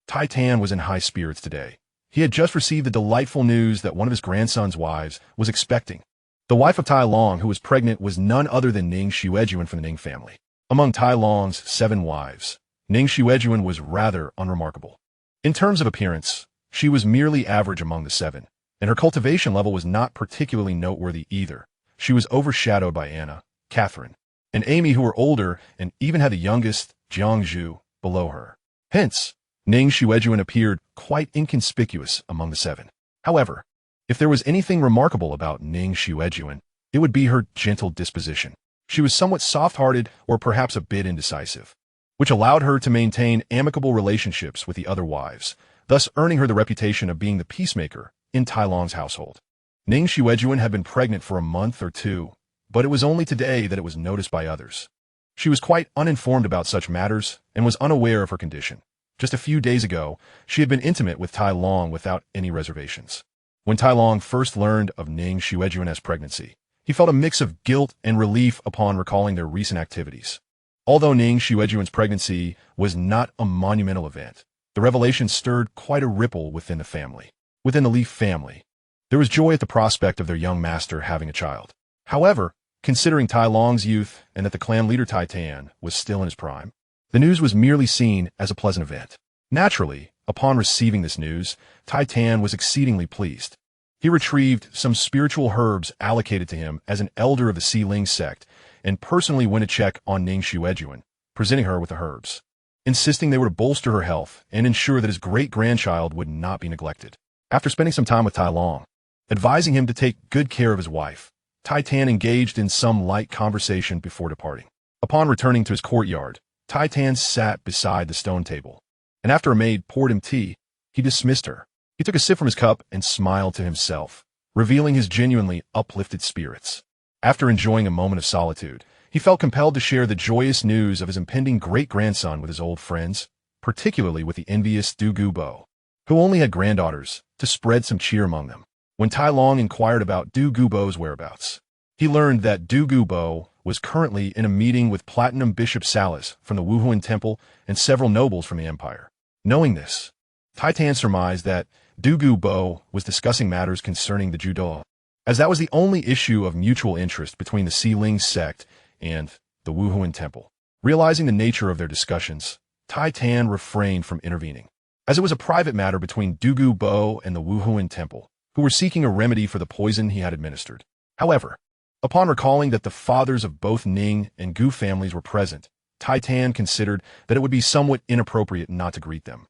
Titan was in high spirits today. He had just received the delightful news that one of his grandson's wives was expecting. The wife of Tai Long, who was pregnant, was none other than Ning Xuejuan from the Ning family. Among Tai Long's 7 wives, Ning Xuejuan was rather unremarkable. In terms of appearance, she was merely average among the 7, and her cultivation level was not particularly noteworthy either. She was overshadowed by Anna, Catherine, and Amy, who were older and even had the youngest, Jiangzhu, below her. Hence, Ning Xuejuan appeared quite inconspicuous among the 7. However, if there was anything remarkable about Ning Xuejuan, it would be her gentle disposition. She was somewhat soft-hearted or perhaps a bit indecisive, which allowed her to maintain amicable relationships with the other wives, thus earning her the reputation of being the peacemaker in Tai Long's household. Ning Xuejuan had been pregnant for a month or 2, but it was only today that it was noticed by others. She was quite uninformed about such matters and was unaware of her condition. Just a few days ago, she had been intimate with Tai Long without any reservations. When Tai Long first learned of Ning Xuejuan's pregnancy, he felt a mix of guilt and relief upon recalling their recent activities. Although Ning Xuejuan's pregnancy was not a monumental event, the revelation stirred quite a ripple within the family. Within the Leaf family, there was joy at the prospect of their young master having a child. However, considering Tai Long's youth and that the clan leader Titan was still in his prime, the news was merely seen as a pleasant event. Naturally, upon receiving this news, Titan was exceedingly pleased. He retrieved some spiritual herbs allocated to him as an elder of the Xiling sect and personally went to check on Ning Xuejuan, presenting her with the herbs, insisting they were to bolster her health and ensure that his great-grandchild would not be neglected. After spending some time with Tai Long, advising him to take good care of his wife, Titan engaged in some light conversation before departing. Upon returning to his courtyard, Titan sat beside the stone table, and after a maid poured him tea, he dismissed her. He took a sip from his cup and smiled to himself, revealing his genuinely uplifted spirits. After enjoying a moment of solitude, he felt compelled to share the joyous news of his impending great-grandson with his old friends, particularly with the envious Douluo, who only had granddaughters, to spread some cheer among them. When Tai Long inquired about Douluo's whereabouts, he learned that Douluo was currently in a meeting with Platinum Bishop Salas from the Wuhuan Temple and several nobles from the empire. Knowing this, Titan surmised that Douluo was discussing matters concerning the Judo, as that was the only issue of mutual interest between the Xiling sect and the Wuhuan Temple. Realizing the nature of their discussions, Titan refrained from intervening, as it was a private matter between Douluo and the Wuhuan Temple, who were seeking a remedy for the poison he had administered. However, upon recalling that the fathers of both Ning and Gu families were present, Titan considered that it would be somewhat inappropriate not to greet them,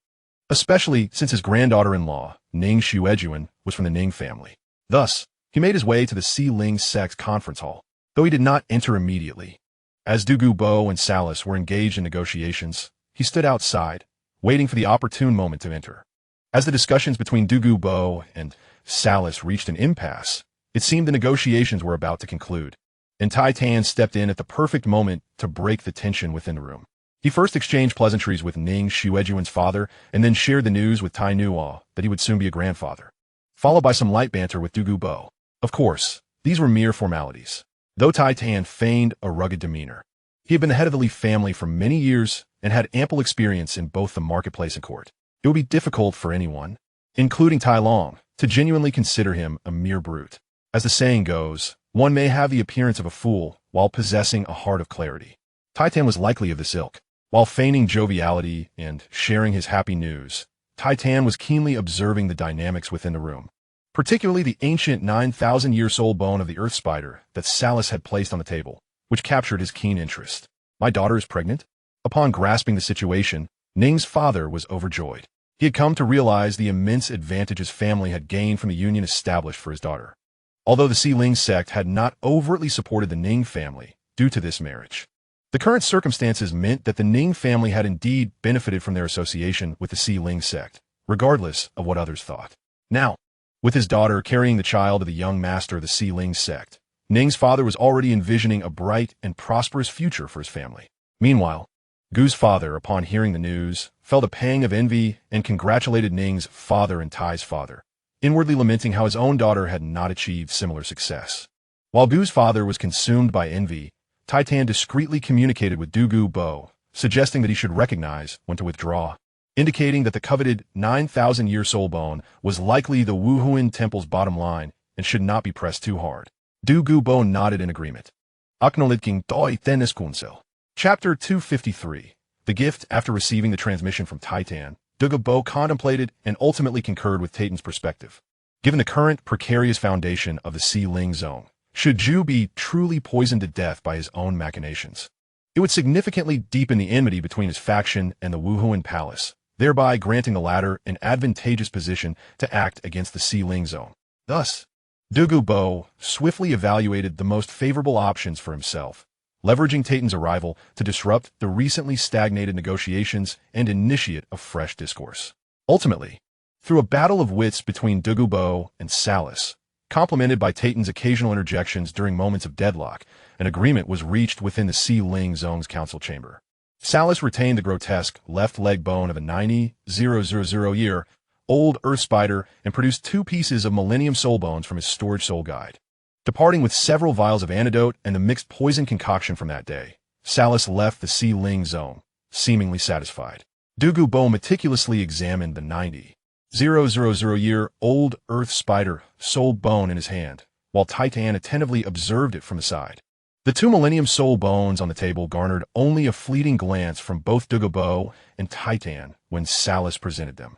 especially since his granddaughter-in-law, Ning Xuejuan, was from the Ning family. Thus, he made his way to the Xiling sect conference hall, though he did not enter immediately. As Douluo and Salas were engaged in negotiations, he stood outside, waiting for the opportune moment to enter. As the discussions between Douluo and Salas reached an impasse, it seemed the negotiations were about to conclude, and Titan stepped in at the perfect moment to break the tension within the room. He first exchanged pleasantries with Ning Xuejuan's father and then shared the news with TitanIs that he would soon be a grandfather, followed by some light banter with Douluo. Of course, these were mere formalities, though Titan feigned a rugged demeanor. He had been the head of the Leaf family for many years and had ample experience in both the marketplace and court. It would be difficult for anyone, including Tai Long, to genuinely consider him a mere brute. As the saying goes, one may have the appearance of a fool while possessing a heart of clarity. Titan was likely of this ilk. While feigning joviality and sharing his happy news, Titan was keenly observing the dynamics within the room, particularly the ancient 9,000-year-old bone of the earth spider that Salus had placed on the table, which captured his keen interest. My daughter is pregnant? Upon grasping the situation, Ning's father was overjoyed. He had come to realize the immense advantage his family had gained from the union established for his daughter. Although the Si Ling sect had not overtly supported the Ning family due to this marriage, the current circumstances meant that the Ning family had indeed benefited from their association with the Si Ling sect, regardless of what others thought. Now, with his daughter carrying the child of the young master of the Si Ling sect, Ning's father was already envisioning a bright and prosperous future for his family. Meanwhile, Gu's father, upon hearing the news, felt a pang of envy and congratulated Ning's father and Tai's father, inwardly lamenting how his own daughter had not achieved similar success. While Gu's father was consumed by envy, Titan discreetly communicated with Douluo Bo, suggesting that he should recognize when to withdraw, indicating that the coveted 9,000-year soul bone was likely the Wuhuan temple's bottom line and should not be pressed too hard. Douluo Bo nodded in agreement. Acknowledging TitanIs Council. Chapter 253. The gift. After receiving the transmission from Titan, Douluo Bo contemplated and ultimately concurred with Titan's perspective. Given the current precarious foundation of the Si Ling zone, should Zhu be truly poisoned to death by his own machinations, it would significantly deepen the enmity between his faction and the Wuhuan palace, thereby granting the latter an advantageous position to act against the Si Ling zone. Thus, Douluo Bo swiftly evaluated the most favorable options for himself, leveraging Titan's arrival to disrupt the recently stagnated negotiations and initiate a fresh discourse. Ultimately, through a battle of wits between Douluo Bo and Salus, complemented by Titan's occasional interjections during moments of deadlock, an agreement was reached within the Si Ling zone's council chamber. Salus retained the grotesque left leg bone of a 90,000-year-old earth spider and produced 2 pieces of Millennium Soul Bones from his storage soul guide. Departing with several vials of antidote and the mixed poison concoction from that day, Salus left the Si Ling zone, seemingly satisfied. Douluo Bo meticulously examined the 90,000-year-old earth spider soul bone in his hand, while Titan attentively observed it from the side. The 2 Millennium Soul Bones on the table garnered only a fleeting glance from both Douluo Bo and Titan when Salus presented them,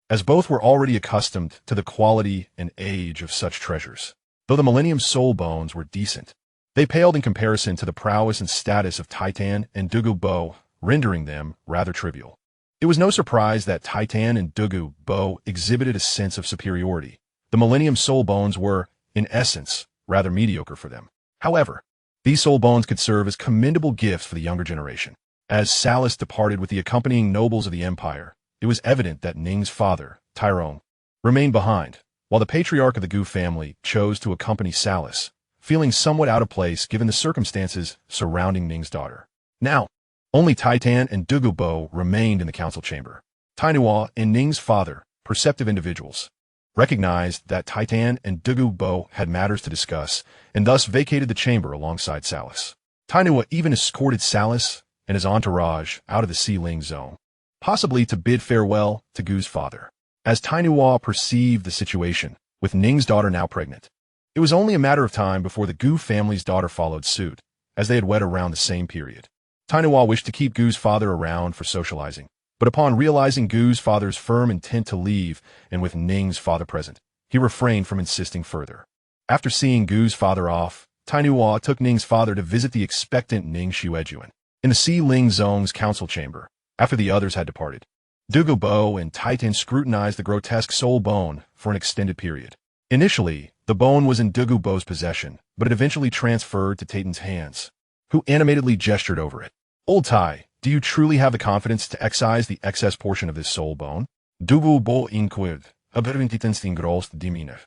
as both were already accustomed to the quality and age of such treasures. Though the Millennium Soul Bones were decent, they paled in comparison to the prowess and status of Titan and Douluo Bo, rendering them rather trivial. It was no surprise that Titan and Douluo Bo exhibited a sense of superiority. The Millennium Soul Bones were, in essence, rather mediocre for them. However, these soul bones could serve as commendable gifts for the younger generation. As Salus departed with the accompanying nobles of the empire, it was evident that Ning's father, Tyrone, remained behind, while the patriarch of the Gu family chose to accompany Salus, feeling somewhat out of place given the circumstances surrounding Ning's daughter. Now, only Titan and Douluo Bo remained in the council chamber. Tainuo and Ning's father, perceptive individuals, recognized that Titan and Douluo Bo had matters to discuss and thus vacated the chamber alongside Salus. Tainuo even escorted Salus and his entourage out of the Si Ling zone, possibly to bid farewell to Gu's father. As Tainuo perceived the situation, with Ning's daughter now pregnant, it was only a matter of time before the Gu family's daughter followed suit, as they had wed around the same period. Tainuo wished to keep Gu's father around for socializing, but upon realizing Gu's father's firm intent to leave and with Ning's father present, he refrained from insisting further. After seeing Gu's father off, Tainuo took Ning's father to visit the expectant Ning Xuejuan in the Si Ling zone's council chamber, after the others had departed. Douluo Bo and Titan scrutinized the grotesque soul bone for an extended period. Initially, the bone was in Douluo Bo's possession, but it eventually transferred to Titan's hands, who animatedly gestured over it. Old Tai, do you truly have the confidence to excise the excess portion of this soul bone? Douluo Bo inquired, observing Titan's engrossed demeanor,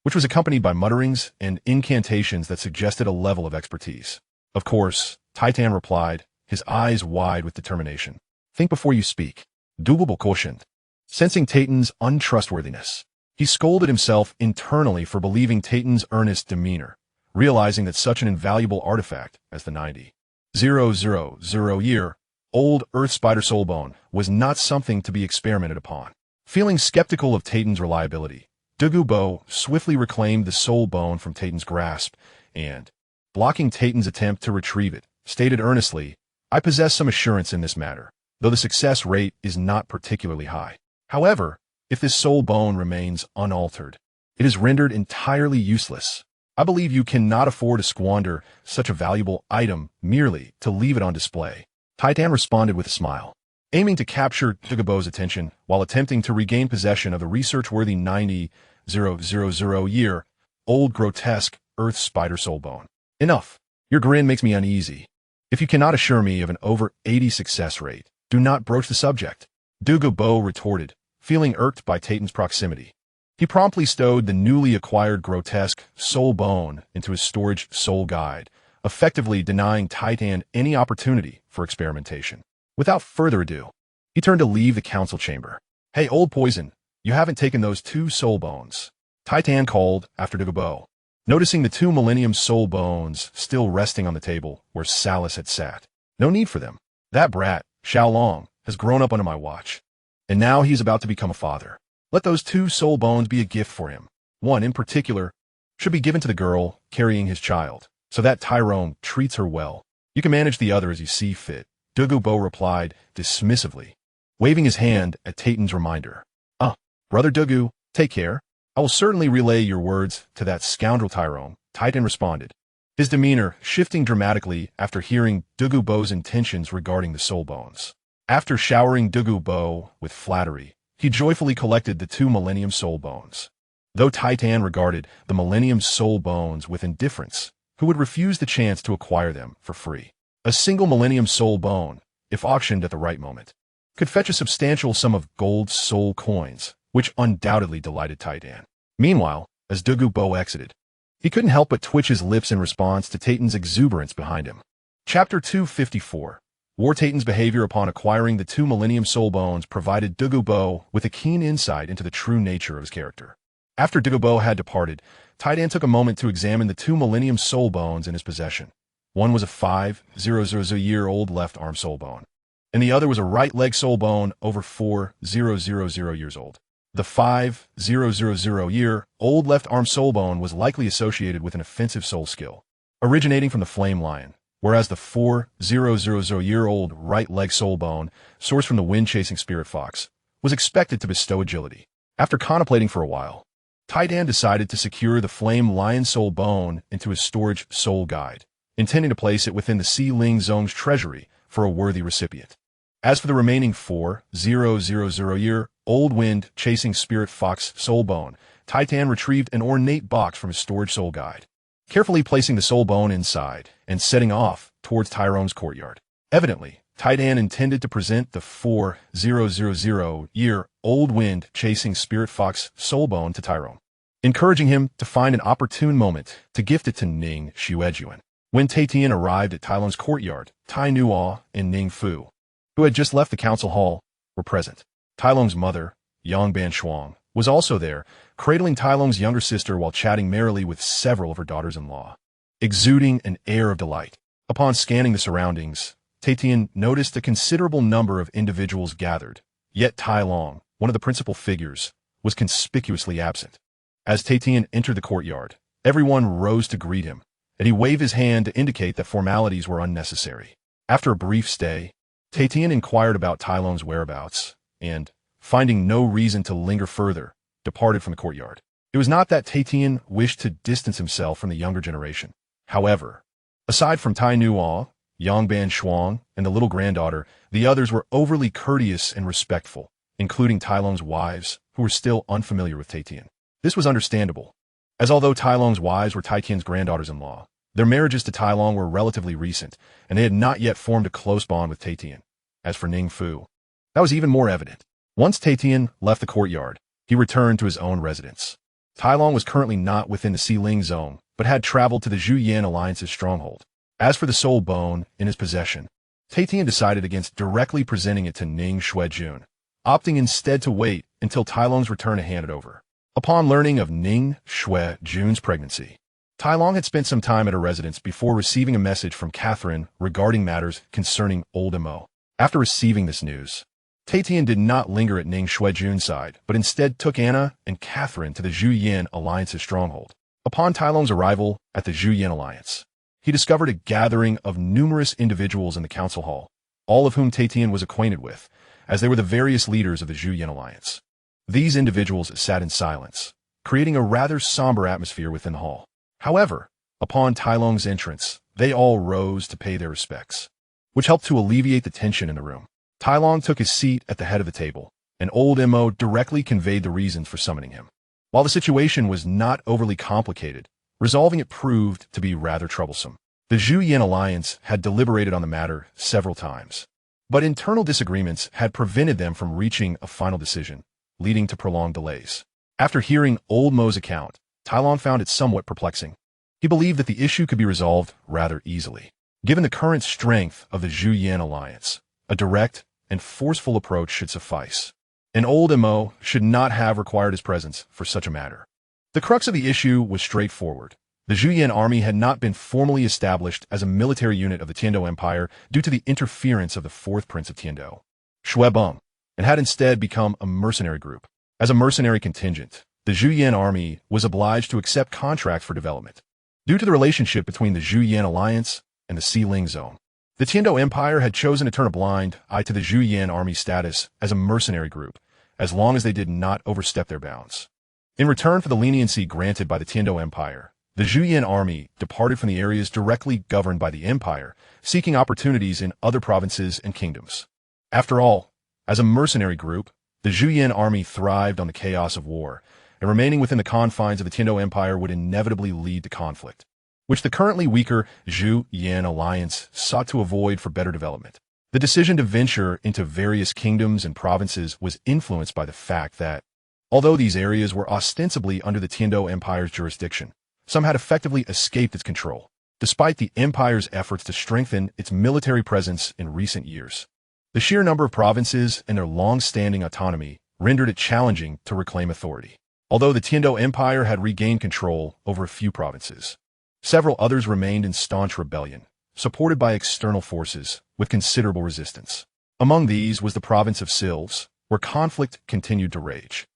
which was accompanied by mutterings and incantations that suggested a level of expertise. Of course, Titan replied, his eyes wide with determination. Think before you speak. Douluo Bo cautioned. Sensing Titan's untrustworthiness, he scolded himself internally for believing Titan's earnest demeanor, realizing that such an invaluable artifact as the 90,000-year old earth spider soul bone, was not something to be experimented upon. Feeling skeptical of Titan's reliability, Douluo swiftly reclaimed the soul bone from Titan's grasp and, blocking Titan's attempt to retrieve it, stated earnestly, "I possess some assurance in this matter, though the success rate is not particularly high. However, if this soul bone remains unaltered, it is rendered entirely useless. I believe you cannot afford to squander such a valuable item merely to leave it on display." Titan responded with a smile, aiming to capture Douluo's attention while attempting to regain possession of the research-worthy 90,000-year-old grotesque earth spider soul bone. "Enough. Your grin makes me uneasy. If you cannot assure me of an over 80 success rate, do not broach the subject," Douluo retorted, feeling irked by Titan's proximity. He promptly stowed the newly acquired grotesque soul bone into his storage soul guide, effectively denying Titan any opportunity for experimentation. Without further ado, he turned to leave the council chamber. "Hey, old poison, you haven't taken those 2 soul bones," Titan called after Douluo. Noticing the 2 Millennium soul bones still resting on the table where Salus had sat. "No need for them. That brat, Xiaolong, has grown up under my watch, and now he is about to become a father. Let those 2 soul bones be a gift for him. One, in particular, should be given to the girl carrying his child, so that Tyrone treats her well. You can manage the other as you see fit," Douluo replied dismissively, waving his hand at Titan's reminder. Brother Douluo, take care. I will certainly relay your words to that scoundrel Tyrone," Titan responded, his demeanor shifting dramatically after hearing Douluo's intentions regarding the soul bones. After showering Douluo with flattery, he joyfully collected the 2 Millennium soul bones. Though Titan regarded the Millennium soul bones with indifference, who would refuse the chance to acquire them for free? A single Millennium soul bone, if auctioned at the right moment, could fetch a substantial sum of gold soul coins, which undoubtedly delighted Titan. Meanwhile, as Douluo exited, he couldn't help but twitch his lips in response to Titan's exuberance behind him. Chapter 254. War. Titan's behavior upon acquiring the 2 Millennium soul bones provided Douluo with a keen insight into the true nature of his character. After Douluo had departed, Titan took a moment to examine the 2 Millennium soul bones in his possession. One was a 5,000-year-old left arm soul bone, and the other was a right leg soul bone over 4,000 years old. The 5,000-year-old left arm soul bone was likely associated with an offensive soul skill, originating from the flame lion, whereas the 4,000-year-old right leg soul bone, sourced from the wind-chasing spirit fox, was expected to bestow agility. After contemplating for a while, Titan decided to secure the flame lion soul bone into his storage soul guide, intending to place it within the Si Ling Zong's treasury for a worthy recipient. As for the remaining 4,000-year-old wind-chasing spirit fox soul bone, Titan retrieved an ornate box from his storage soul guide, carefully placing the soul bone inside and setting off towards Tyrone's courtyard. Evidently, Titan intended to present the 4,000-year-old wind-chasing spirit fox soul bone to Tyrone, encouraging him to find an opportune moment to gift it to Ning Xuejuan. When Titan arrived at Tyrone's courtyard, Tai Nuo and Ning Fu, who had just left the council hall, were present. Tyrone's mother, Yang Banshuang, was also there, cradling Tyrone's younger sister while chatting merrily with several of her daughters-in-law, exuding an air of delight. Upon scanning the surroundings, Titan noticed a considerable number of individuals gathered, yet Tai Long, one of the principal figures, was conspicuously absent. As Titan entered the courtyard, everyone rose to greet him, and he waved his hand to indicate that formalities were unnecessary. After a brief stay, Titan inquired about Tai Long's whereabouts, and, finding no reason to linger further, departed from the courtyard. It was not that Titan wished to distance himself from the younger generation. However, aside from Tai Nuo, Yang Banshuang, and the little granddaughter, the others were overly courteous and respectful, including Tai Long's wives, who were still unfamiliar with Titan. This was understandable, as although Tai Long's wives were Titan's granddaughters-in-law, their marriages to Tai Long were relatively recent, and they had not yet formed a close bond with Titan. As for Ning Fu, that was even more evident. Once Titan left the courtyard, he returned to his own residence. Tai Long was currently not within the Si Ling zone, but had traveled to the Zhu Yan Alliance's stronghold. As for the soul bone in his possession, Titan decided against directly presenting it to Ning Xuejun, opting instead to wait until Tai Long's return to hand it over. Upon learning of Ning Xuejun's pregnancy, Tai Long had spent some time at her residence before receiving a message from Catherine regarding matters concerning old Mo. After receiving this news, Tatian did not linger at Ning Shuijun's side, but instead took Anna and Catherine to the Zhuyin Alliance's stronghold. Upon Tai Long's arrival at the Zhuyin Alliance, he discovered a gathering of numerous individuals in the council hall, all of whom Tatian was acquainted with, as they were the various leaders of the Zhuyin Alliance. These individuals sat in silence, creating a rather somber atmosphere within the hall. However, upon Tai Long's entrance, they all rose to pay their respects, which helped to alleviate the tension in the room. Tai Long took his seat at the head of the table, and old Mo directly conveyed the reasons for summoning him. While the situation was not overly complicated, resolving it proved to be rather troublesome. The Zhuyin Alliance had deliberated on the matter several times, but internal disagreements had prevented them from reaching a final decision, leading to prolonged delays. After hearing old Mo's account, Tai Long found it somewhat perplexing. He believed that the issue could be resolved rather easily. Given the current strength of the Zhuyin Alliance, a direct and forceful approach should suffice. And old Mo should not have required his presence for such a matter. The crux of the issue was straightforward. The Zhuyin army had not been formally established as a military unit of the Tiandou Empire due to the interference of the fourth prince of Tiandou, Shuibeng, and had instead become a mercenary group. As a mercenary contingent, the Zhuyin army was obliged to accept contracts for development. Due to the relationship between the Zhuyin Alliance and the Xiling Zone, the Tiandou Empire had chosen to turn a blind eye to the Zhuyin army status as a mercenary group, as long as they did not overstep their bounds. In return for the leniency granted by the Tiandou Empire, the Zhuyin army departed from the areas directly governed by the empire, seeking opportunities in other provinces and kingdoms. After all, as a mercenary group, the Zhuyin army thrived on the chaos of war, and remaining within the confines of the Tiandou Empire would inevitably lead to conflict, which the currently weaker Zhuyin Alliance sought to avoid for better development. The decision to venture into various kingdoms and provinces was influenced by the fact that, although these areas were ostensibly under the Tiandou Empire's jurisdiction, some had effectively escaped its control, despite the empire's efforts to strengthen its military presence in recent years. The sheer number of provinces and their long-standing autonomy rendered it challenging to reclaim authority. Although the Tiandou Empire had regained control over a few provinces, several others remained in staunch rebellion, supported by external forces with considerable resistance. Among these was the province of Silves, where conflict continued to rage.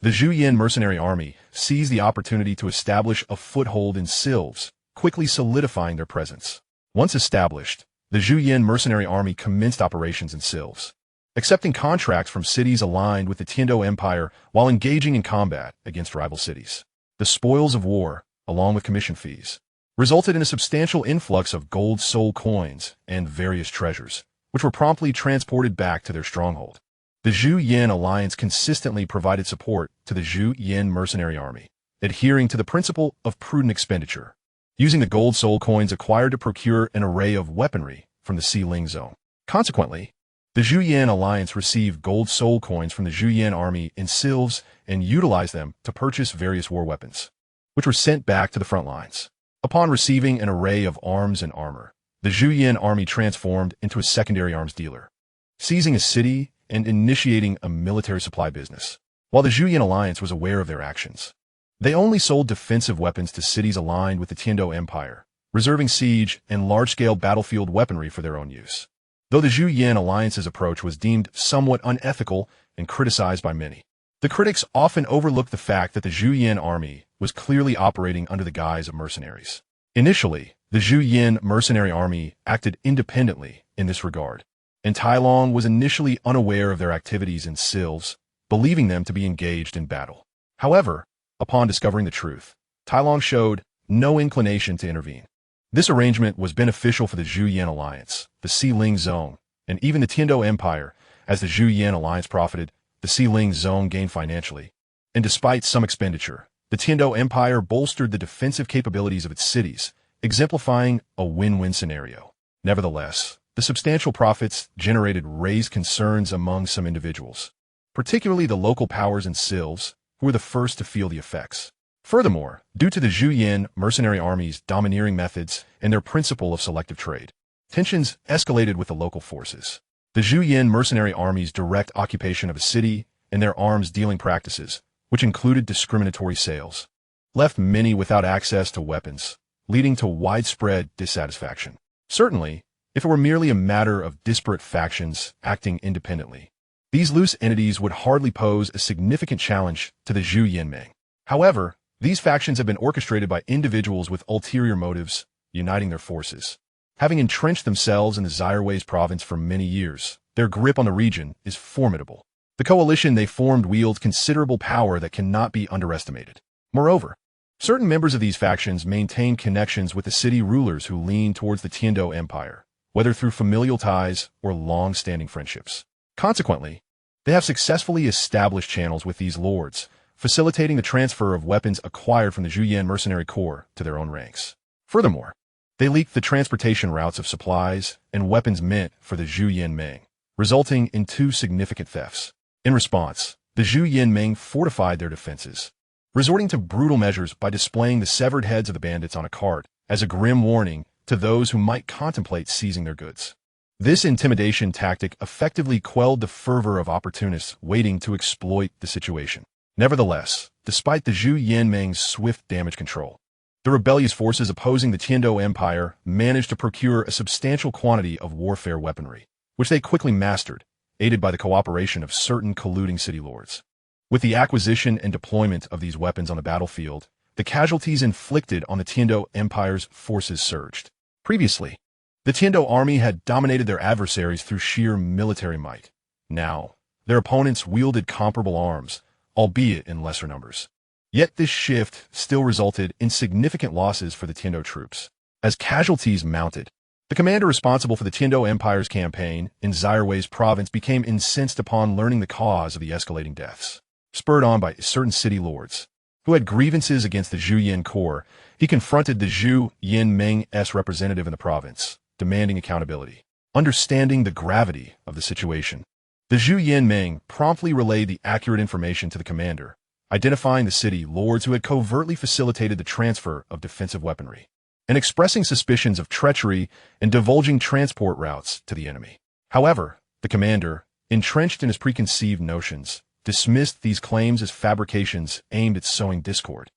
The Zhuyin mercenary army seized the opportunity to establish a foothold in Silves, quickly solidifying their presence. Once established, the Zhuyin mercenary army commenced operations in Silves, accepting contracts from cities aligned with the Tiandou Empire while engaging in combat against rival cities. The spoils of war, along with commission fees, resulted in a substantial influx of gold soul coins and various treasures, which were promptly transported back to their stronghold. The Zhuyin Alliance consistently provided support to the Zhuyin mercenary army, adhering to the principle of prudent expenditure, using the gold soul coins acquired to procure an array of weaponry from the Xiling Zone. Consequently, the Zhuyin Alliance received gold soul coins from the Zhuyin army in Silves and utilized them to purchase various war weapons, which were sent back to the front lines. Upon receiving an array of arms and armor, the Zhuyin army transformed into a secondary arms dealer, seizing a city and initiating a military supply business. While the Zhuyin Alliance was aware of their actions, they only sold defensive weapons to cities aligned with the Tiandou Empire, reserving siege and large-scale battlefield weaponry for their own use. Though the Zhuyin Alliance's approach was deemed somewhat unethical and criticized by many, the critics often overlooked the fact that the Zhuyin army was clearly operating under the guise of mercenaries. Initially, the Zhuyin mercenary army acted independently in this regard, and Tai Long was initially unaware of their activities in Silves, believing them to be engaged in battle. However, upon discovering the truth, Tai Long showed no inclination to intervene. This arrangement was beneficial for the Zhuyin Alliance, the Xiling Zone, and even the Tiandou Empire. As the Zhuyin Alliance profited, the Xiling Zone gained financially, and despite some expenditure, the Tiandou Empire bolstered the defensive capabilities of its cities, exemplifying a win-win scenario. Nevertheless, the substantial profits generated raised concerns among some individuals, particularly the local powers in Silves, who were the first to feel the effects. Furthermore, due to the Zhuyin mercenary army's domineering methods and their principle of selective trade, tensions escalated with the local forces. The Zhuyin mercenary army's direct occupation of a city and their arms-dealing practices, which included discriminatory sales, left many without access to weapons, leading to widespread dissatisfaction. Certainly, if it were merely a matter of disparate factions acting independently. These loose entities would hardly pose a significant challenge to the Zhu Yanmeng. However, these factions have been orchestrated by individuals with ulterior motives, uniting their forces. Having entrenched themselves in the Zaireways province for many years, their grip on the region is formidable. The coalition they formed wields considerable power that cannot be underestimated. Moreover, certain members of these factions maintain connections with the city rulers who lean towards the Tiando Empire, whether through familial ties or long-standing friendships. Consequently, they have successfully established channels with these lords, facilitating the transfer of weapons acquired from the Zhuyan mercenary corps to their own ranks. Furthermore, they leaked the transportation routes of supplies and weapons meant for the Zhu Yanmeng, resulting in 2 significant thefts. In response, the Zhu Yanmeng fortified their defenses, resorting to brutal measures by displaying the severed heads of the bandits on a cart as a grim warning to those who might contemplate seizing their goods. This intimidation tactic effectively quelled the fervor of opportunists waiting to exploit the situation. Nevertheless, despite the Zhu Yanmeng's swift damage control, the rebellious forces opposing the Tiando Empire managed to procure a substantial quantity of warfare weaponry, which they quickly mastered, aided by the cooperation of certain colluding city lords. With the acquisition and deployment of these weapons on the battlefield, the casualties inflicted on the Tiando Empire's forces surged. Previously, the Tiando army had dominated their adversaries through sheer military might. Now, their opponents wielded comparable arms, albeit in lesser numbers. Yet this shift still resulted in significant losses for the Tiando troops. As casualties mounted, the commander responsible for the Tiando Empire's campaign in Zaireways province became incensed upon learning the cause of the escalating deaths. Spurred on by certain city lords, who had grievances against the Zhu Yan corps, he confronted the Zhu Yanmeng's representative in the province, demanding accountability. Understanding the gravity of the situation, the Zhu Yanmeng promptly relayed the accurate information to the commander, identifying the city lords who had covertly facilitated the transfer of defensive weaponry, and expressing suspicions of treachery and divulging transport routes to the enemy. However, the commander, entrenched in his preconceived notions, dismissed these claims as fabrications aimed at sowing discord,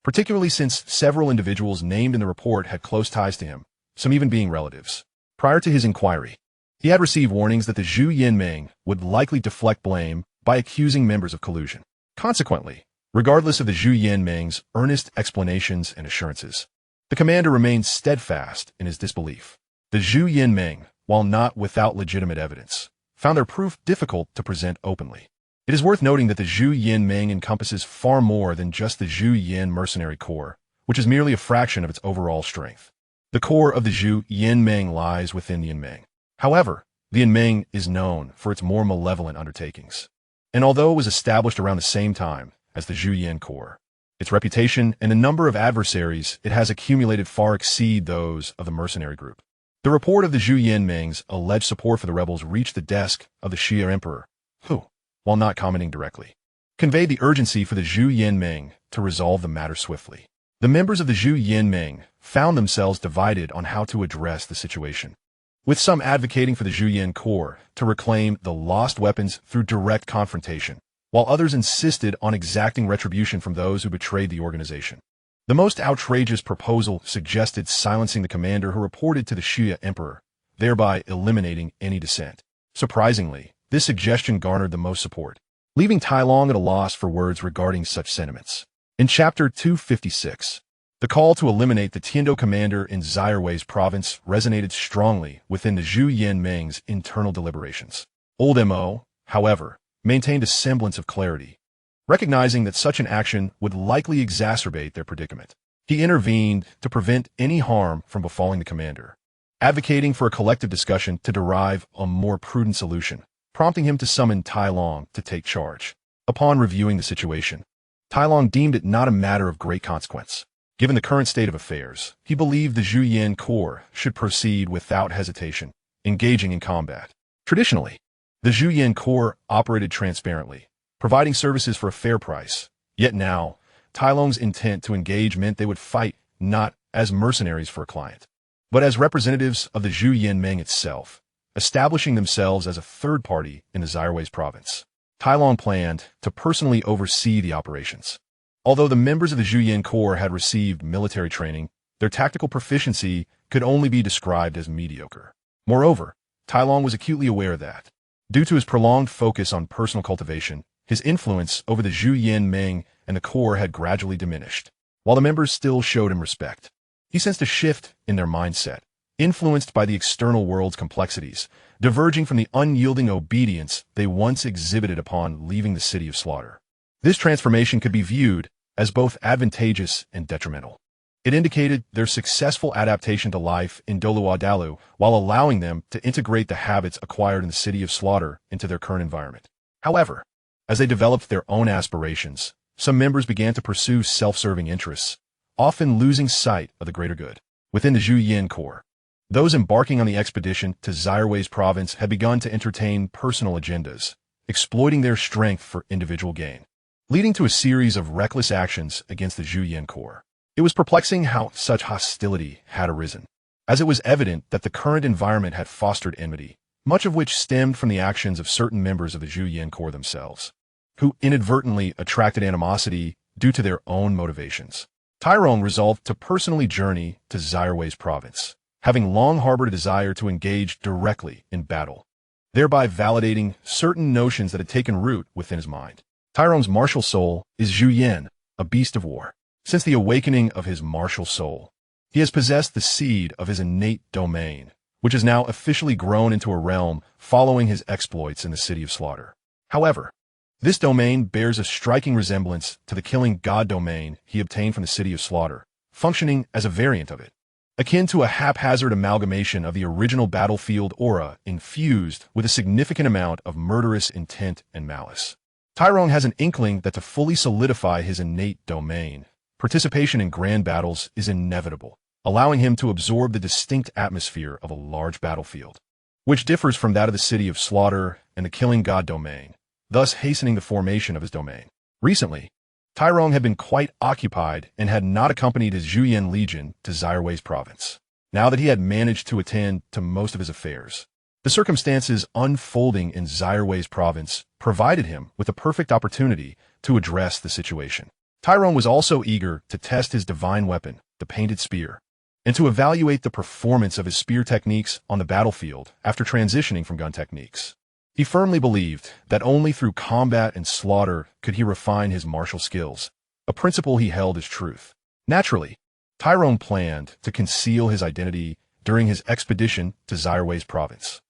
particularly since several individuals named in the report had close ties to him, some even being relatives. Prior to his inquiry, he had received warnings that the Zhu Yanmeng would likely deflect blame by accusing members of collusion. Consequently, regardless of the Zhu Yanmeng's earnest explanations and assurances, the commander remained steadfast in his disbelief. The Zhu Yanmeng, while not without legitimate evidence, found their proof difficult to present openly. It is worth noting that the Zhu Yanmeng encompasses far more than just the Zhu Yan mercenary corps, which is merely a fraction of its overall strength. The core of the Zhu Yanmeng lies within the Yanmeng. However, the Yanmeng is known for its more malevolent undertakings. And although it was established around the same time as the Zhu Yan corps, its reputation and the number of adversaries it has accumulated far exceed those of the mercenary group. The report of the Zhu Yanmeng's alleged support for the rebels reached the desk of the Xia Emperor, who, while not commenting directly, conveyed the urgency for the Zhu Yanmeng to resolve the matter swiftly. The members of the Zhu Yanmeng found themselves divided on how to address the situation, with some advocating for the Zhu Yan corps to reclaim the lost weapons through direct confrontation, while others insisted on exacting retribution from those who betrayed the organization. The most outrageous proposal suggested silencing the commander who reported to the Xia Emperor, thereby eliminating any dissent. Surprisingly, this suggestion garnered the most support, leaving Tai Long at a loss for words regarding such sentiments. In Chapter 256, the call to eliminate the Tiando commander in Zaireways province resonated strongly within the Zhu Yanmeng's internal deliberations. Old Mo, however, maintained a semblance of clarity, recognizing that such an action would likely exacerbate their predicament. He intervened to prevent any harm from befalling the commander, advocating for a collective discussion to derive a more prudent solution, prompting him to summon Tai Long to take charge. Upon reviewing the situation, Tai Long deemed it not a matter of great consequence. Given the current state of affairs, he believed the Zhu Yan corps should proceed without hesitation, engaging in combat. Traditionally, the Zhu Yan corps operated transparently, providing services for a fair price. Yet now, Tai Long's intent to engage meant they would fight not as mercenaries for a client, but as representatives of the Zhu Yanmeng itself, establishing themselves as a third party in the Zaireways province. Tai Long planned to personally oversee the operations. Although the members of the Zhu Yan corps had received military training, their tactical proficiency could only be described as mediocre. Moreover, Tai Long was acutely aware that, due to his prolonged focus on personal cultivation, his influence over the Zhu Yin Meng and the core had gradually diminished. While the members still showed him respect, he sensed a shift in their mindset, influenced by the external world's complexities, diverging from the unyielding obedience they once exhibited upon leaving the city of slaughter. This transformation could be viewed as both advantageous and detrimental. It indicated their successful adaptation to life in Douluo Dalu while allowing them to integrate the habits acquired in the city of slaughter into their current environment. However, as they developed their own aspirations, some members began to pursue self-serving interests, often losing sight of the greater good. Within the Zhu Yin core, those embarking on the expedition to Zairewei's province had begun to entertain personal agendas, exploiting their strength for individual gain, leading to a series of reckless actions against the Zhu Yin core. It was perplexing how such hostility had arisen, as it was evident that the current environment had fostered enmity, much of which stemmed from the actions of certain members of the Zhu Yin core themselves, who inadvertently attracted animosity due to their own motivations. Tyrone resolved to personally journey to Zairewei's province, having long harbored a desire to engage directly in battle, thereby validating certain notions that had taken root within his mind. Tyrone's martial soul is Zhu Yin, a beast of war. Since the awakening of his martial soul, he has possessed the seed of his innate domain, which has now officially grown into a realm following his exploits in the city of slaughter. However, this domain bears a striking resemblance to the killing god domain he obtained from the city of slaughter, functioning as a variant of it, akin to a haphazard amalgamation of the original battlefield aura infused with a significant amount of murderous intent and malice. Tyrone has an inkling that to fully solidify his innate domain, participation in grand battles is inevitable, allowing him to absorb the distinct atmosphere of a large battlefield, which differs from that of the city of slaughter and the killing god domain, thus hastening the formation of his domain. Recently, Tyrone had been quite occupied and had not accompanied his Zhu Yin Legion to Zairewei's province. Now that he had managed to attend to most of his affairs, the circumstances unfolding in Zairewei's province provided him with a perfect opportunity to address the situation. Tyrone was also eager to test his divine weapon, the painted spear, and to evaluate the performance of his spear techniques on the battlefield after transitioning from gun techniques. He firmly believed that only through combat and slaughter could he refine his martial skills, a principle he held as truth. Naturally, Tyrone planned to conceal his identity during his expedition to Zairewei's province,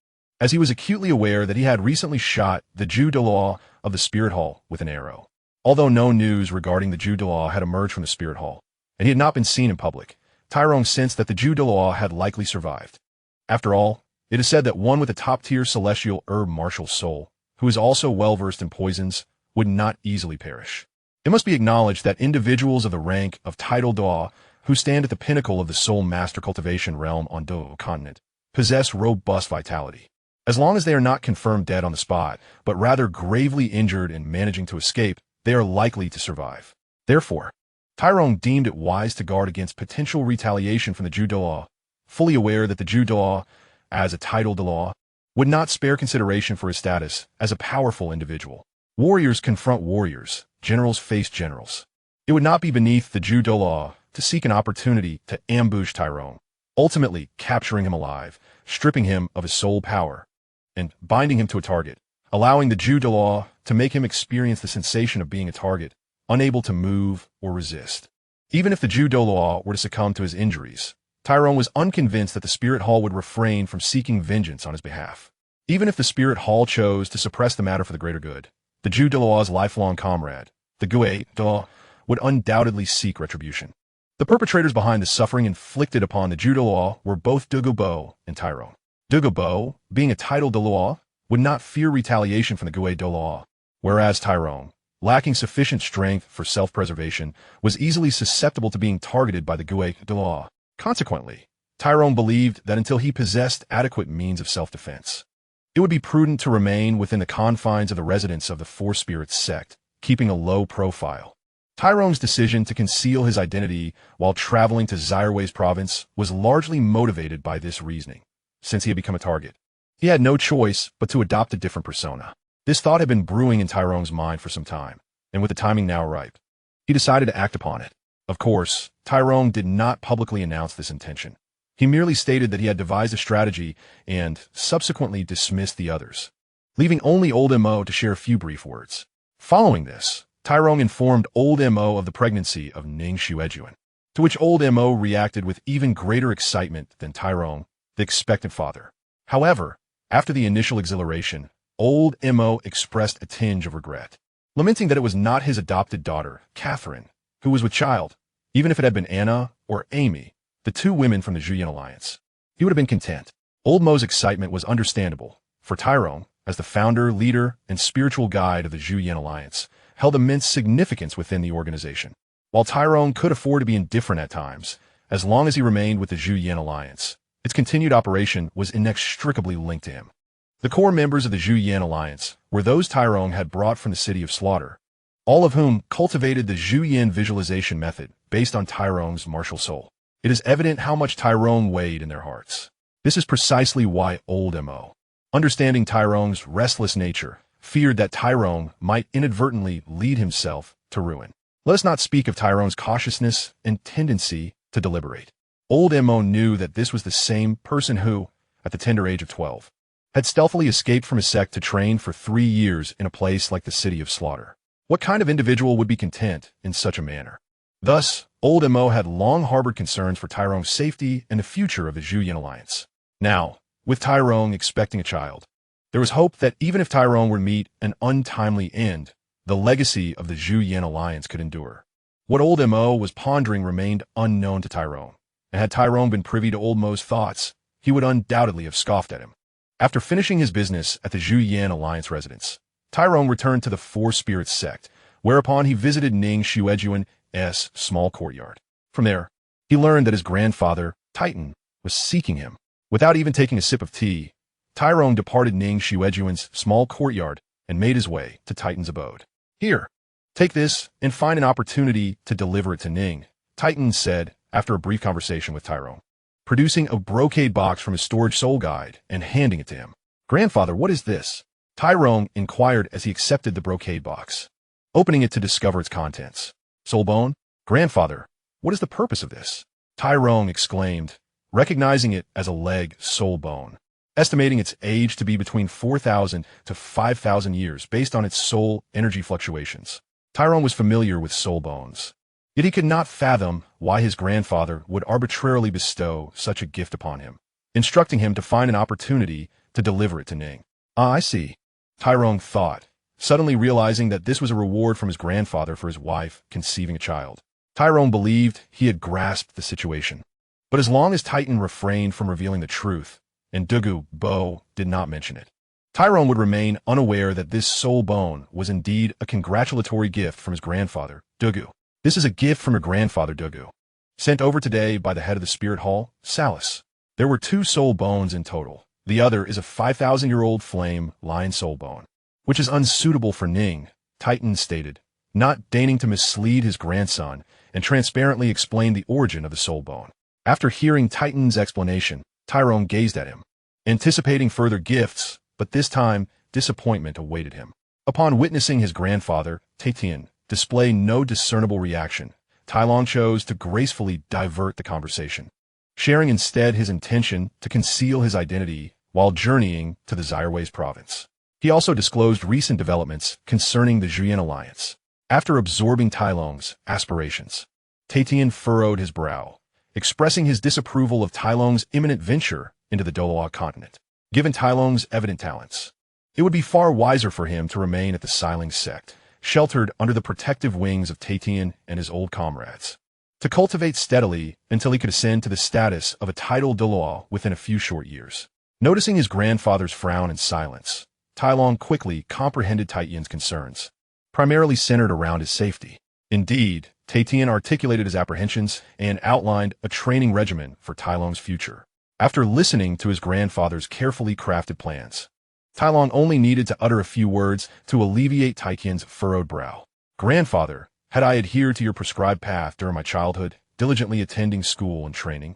as he was acutely aware that he had recently shot the Zhu Douluo of the Spirit Hall with an arrow. Although no news regarding the Zhu Douluo had emerged from the Spirit Hall, and he had not been seen in public, Tyrone sensed that the Zhu Douluo had likely survived. After all, it is said that one with a top-tier celestial herb martial soul, who is also well-versed in poisons, would not easily perish. It must be acknowledged that individuals of the rank of Title Daw, who stand at the pinnacle of the soul master cultivation realm on Douluo continent, possess robust vitality. As long as they are not confirmed dead on the spot, but rather gravely injured and managing to escape, they are likely to survive. Therefore, Tyrone deemed it wise to guard against potential retaliation from the Zhu Douluo, fully aware that the Zhu Douluo, as a title Douluo, would not spare consideration for his status as a powerful individual. Warriors confront warriors, generals face generals. It would not be beneath the Zhu Douluo to seek an opportunity to ambush Tyrone, ultimately capturing him alive, stripping him of his soul power, and binding him to a target, allowing the Zhu Douluo to make him experience the sensation of being a target, unable to move or resist. Even if the Zhu Douluo were to succumb to his injuries, Tyrone was unconvinced that the Spirit Hall would refrain from seeking vengeance on his behalf. Even if the Spirit Hall chose to suppress the matter for the greater good, the Zhu Douluo's lifelong comrade, the Gui Douluo, would undoubtedly seek retribution. The perpetrators behind the suffering inflicted upon the Zhu Douluo were both Douluo and Tyrone. Douluo, being a title Douluo, would not fear retaliation from the Gui Douluo, whereas Tyrone, lacking sufficient strength for self-preservation, was easily susceptible to being targeted by the Gui Douluo. Consequently, Tyrone believed that until he possessed adequate means of self-defense, it would be prudent to remain within the confines of the residence of the Four Spirits sect, keeping a low profile. Tyrone's decision to conceal his identity while traveling to Zairewei's province was largely motivated by this reasoning. Since he had become a target, he had no choice but to adopt a different persona. This thought had been brewing in Tyrone's mind for some time, and with the timing now ripe, he decided to act upon it. Of course, Tyrone did not publicly announce this intention. He He merely stated that he had devised a strategy and subsequently dismissed the others, leaving only old Mo to share a few brief words. Following this, Tairong informed old Mo of the pregnancy of Ning Xuejuan, to which old Mo reacted with even greater excitement than Tairong, the expectant father. However, after the initial exhilaration, old Mo expressed a tinge of regret, lamenting that it was not his adopted daughter, Catherine, who was with child. Even if it had been Anna or Amy, the two women from the Zhuyan alliance, he would have been content. Old Mo's excitement was understandable, for Tairong, as the founder, leader, and spiritual guide of the Zhuyan alliance, held immense significance within the organization. While Tairong could afford to be indifferent at times, as long as he remained with the Zhuyan alliance, its continued operation was inextricably linked to him. The core members of the Zhuyan alliance were those Tairong had brought from the city of slaughter, all of whom cultivated the Zhuyan visualization method based on Tairong's martial soul. It is evident how much Tairong weighed in their hearts. This is precisely why old Mo, understanding Tairong's restless nature, feared that Tairong might inadvertently lead himself to ruin. Let us not speak of Tairong's cautiousness and tendency to deliberate. Old Mo knew that this was the same person who, at the tender age of 12, had stealthily escaped from his sect to train for 3 years in a place like the city of slaughter. What kind of individual would be content in such a manner? Thus, old Mo had long harbored concerns for Tairong's safety and the future of the Zhuyan alliance. Now, with Tairong expecting a child, there was hope that even if Tairong were to meet an untimely end, the legacy of the Zhuyan alliance could endure. What old Mo was pondering remained unknown to Tairong, and had Tairong been privy to old Mo's thoughts, he would undoubtedly have scoffed at him. After finishing his business at the Zhuyan alliance residence, Tairong returned to the Four Spirits sect, whereupon he visited Ning Xuejuan's small courtyard. From there, he learned that his grandfather, Titan, was seeking him. Without even taking a sip of tea, Tairong departed Ning Xuejuan's small courtyard and made his way to Titan's abode. Here, take this and find an opportunity to deliver it to Ning, Titan said after a brief conversation with Tairong, producing a brocade box from his storage soul guide and handing it to him. Grandfather, what is this? Tairong inquired as he accepted the brocade box, opening it to discover its contents. Soul bone? Grandfather, what is the purpose of this? Tairong exclaimed, recognizing it as a leg soul bone, estimating its age to be between 4,000 to 5,000 years based on its soul energy fluctuations. Tairong was familiar with soul bones, yet he could not fathom why his grandfather would arbitrarily bestow such a gift upon him, instructing him to find an opportunity to deliver it to Ning. Ah, I see, Tairong thought, suddenly realizing that this was a reward from his grandfather for his wife conceiving a child. Tairong believed he had grasped the situation. But as long as Titan refrained from revealing the truth, and Dugu Bo did not mention it, Tairong would remain unaware that this soul bone was indeed a congratulatory gift from his grandfather, Dugu. This is a gift from your grandfather, Dugu, sent over today by the head of the Spirit Hall, Salus. There were 2 soul bones in total. The other is a 5,000-year-old flame lion soul bone, which is unsuitable for Ning, Titan stated, not deigning to mislead his grandson and transparently explain the origin of the soul bone. After hearing Titan's explanation, Tairong gazed at him, anticipating further gifts, but this time disappointment awaited him. Upon witnessing his grandfather, Titan, display no discernible reaction, Tairong chose to gracefully divert the conversation, sharing instead his intention to conceal his identity while journeying to the Zyrways province. He also disclosed recent developments concerning the Zhuyan alliance. After absorbing Tailong's aspirations, Titan furrowed his brow, expressing his disapproval of Tailong's imminent venture into the Douluo continent. Given Tailong's evident talents, it would be far wiser for him to remain at the Xiling sect, sheltered under the protective wings of Titan and his old comrades, to cultivate steadily until he could ascend to the status of a titled Douluo within a few short years. Noticing his grandfather's frown and silence, Tailong quickly comprehended Titan's concerns, primarily centered around his safety. Indeed, Titan articulated his apprehensions and outlined a training regimen for Tailong's future. After listening to his grandfather's carefully crafted plans, Tailong only needed to utter a few words to alleviate Titan's furrowed brow. Grandfather, had I adhered to your prescribed path during my childhood, diligently attending school and training,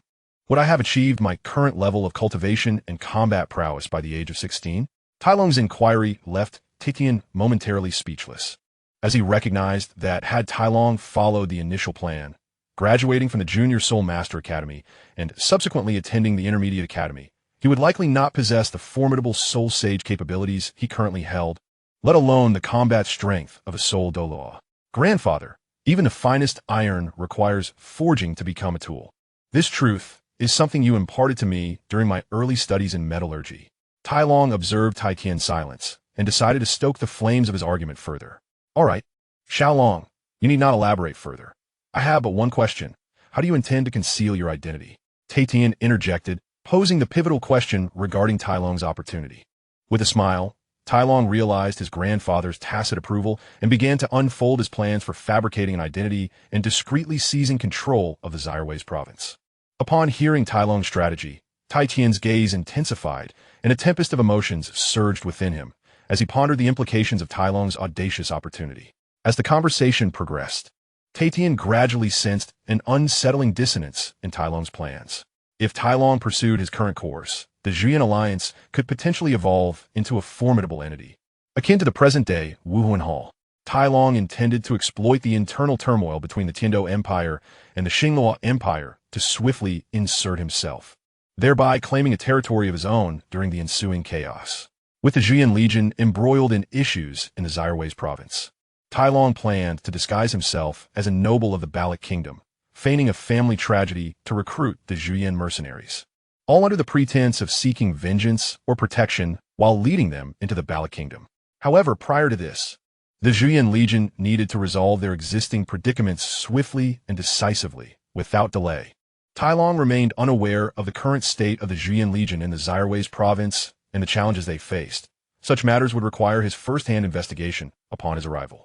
would I have achieved my current level of cultivation and combat prowess by the age of 16? Tailong's inquiry left Titan momentarily speechless, as he recognized that had Tailong followed the initial plan, Graduating from the Junior Soul Master Academy and subsequently attending the Intermediate Academy, he would likely not possess the formidable Soul Sage capabilities he currently held, let alone the combat strength of a Soul Douluo. Grandfather, even the finest iron requires forging to become a tool. This truth is something you imparted to me during my early studies in metallurgy. Tai Long observed Tai Tian's silence and decided to stoke the flames of his argument further. All right, Xiao Long, you need not elaborate further. I have but one question. How do you intend to conceal your identity? Tai Tian interjected, posing the pivotal question regarding Tai Long's opportunity. With a smile, Tai Long realized his grandfather's tacit approval and began to unfold his plans for fabricating an identity and discreetly seizing control of the Zyrways province. Upon hearing Tai Long's strategy, Tai Tian's gaze intensified, and a tempest of emotions surged within him as he pondered the implications of Tai Long's audacious opportunity. As the conversation progressed, Tai Tian gradually sensed an unsettling dissonance in Tai Long's plans. If Tai Long pursued his current course, the Zhuyan alliance could potentially evolve into a formidable entity. Akin to the present-day Wuhuan Hall, Tai Long intended to exploit the internal turmoil between the Tiando Empire and the Xinghua Empire to swiftly insert himself, thereby claiming a territory of his own during the ensuing chaos. With the Zhuyan Legion embroiled in issues in the Zyrways province, Tai Long planned to disguise himself as a noble of the Baloch Kingdom, feigning a family tragedy to recruit the Zhuyan mercenaries, all under the pretense of seeking vengeance or protection while leading them into the Baloch Kingdom. However, prior to this, the Zhuyan Legion needed to resolve their existing predicaments swiftly and decisively, without delay. Tai Long remained unaware of the current state of the Zhuyan Legion in the Zyrways province and the challenges they faced. Such matters would require his first-hand investigation upon his arrival.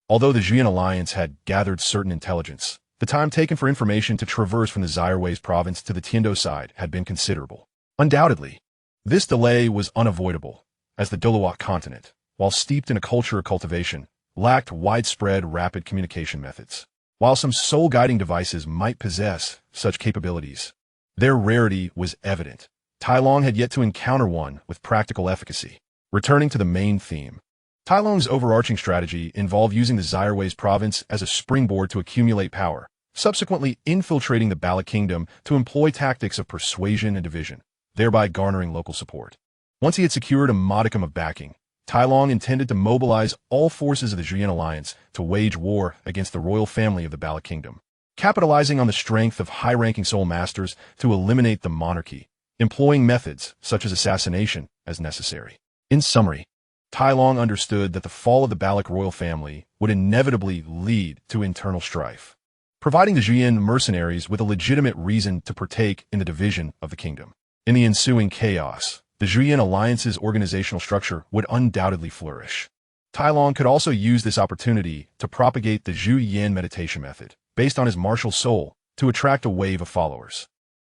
Although the Zhuyan alliance had gathered certain intelligence, the time taken for information to traverse from the Zyrways province to the Tiando side had been considerable. Undoubtedly, this delay was unavoidable, as the Douluo continent, while steeped in a culture of cultivation, lacked widespread rapid communication methods. While some soul-guiding devices might possess such capabilities, their rarity was evident. Tai Long had yet to encounter one with practical efficacy. Returning to the main theme, Tai Long's overarching strategy involved using the Zyrways province as a springboard to accumulate power, subsequently infiltrating the Baloch Kingdom to employ tactics of persuasion and division, thereby garnering local support. Once he had secured a modicum of backing, Tai Long intended to mobilize all forces of the Zhuyan alliance to wage war against the royal family of the Baloch Kingdom, capitalizing on the strength of high-ranking soul masters to eliminate the monarchy, employing methods such as assassination as necessary. In summary, Tai Long understood that the fall of the Baloch royal family would inevitably lead to internal strife, providing the Zhuyan mercenaries with a legitimate reason to partake in the division of the kingdom. In the ensuing chaos, the Zhuyan alliance's organizational structure would undoubtedly flourish. Tai Long could also use this opportunity to propagate the Zhu Yin meditation method, based on his martial soul, to attract a wave of followers.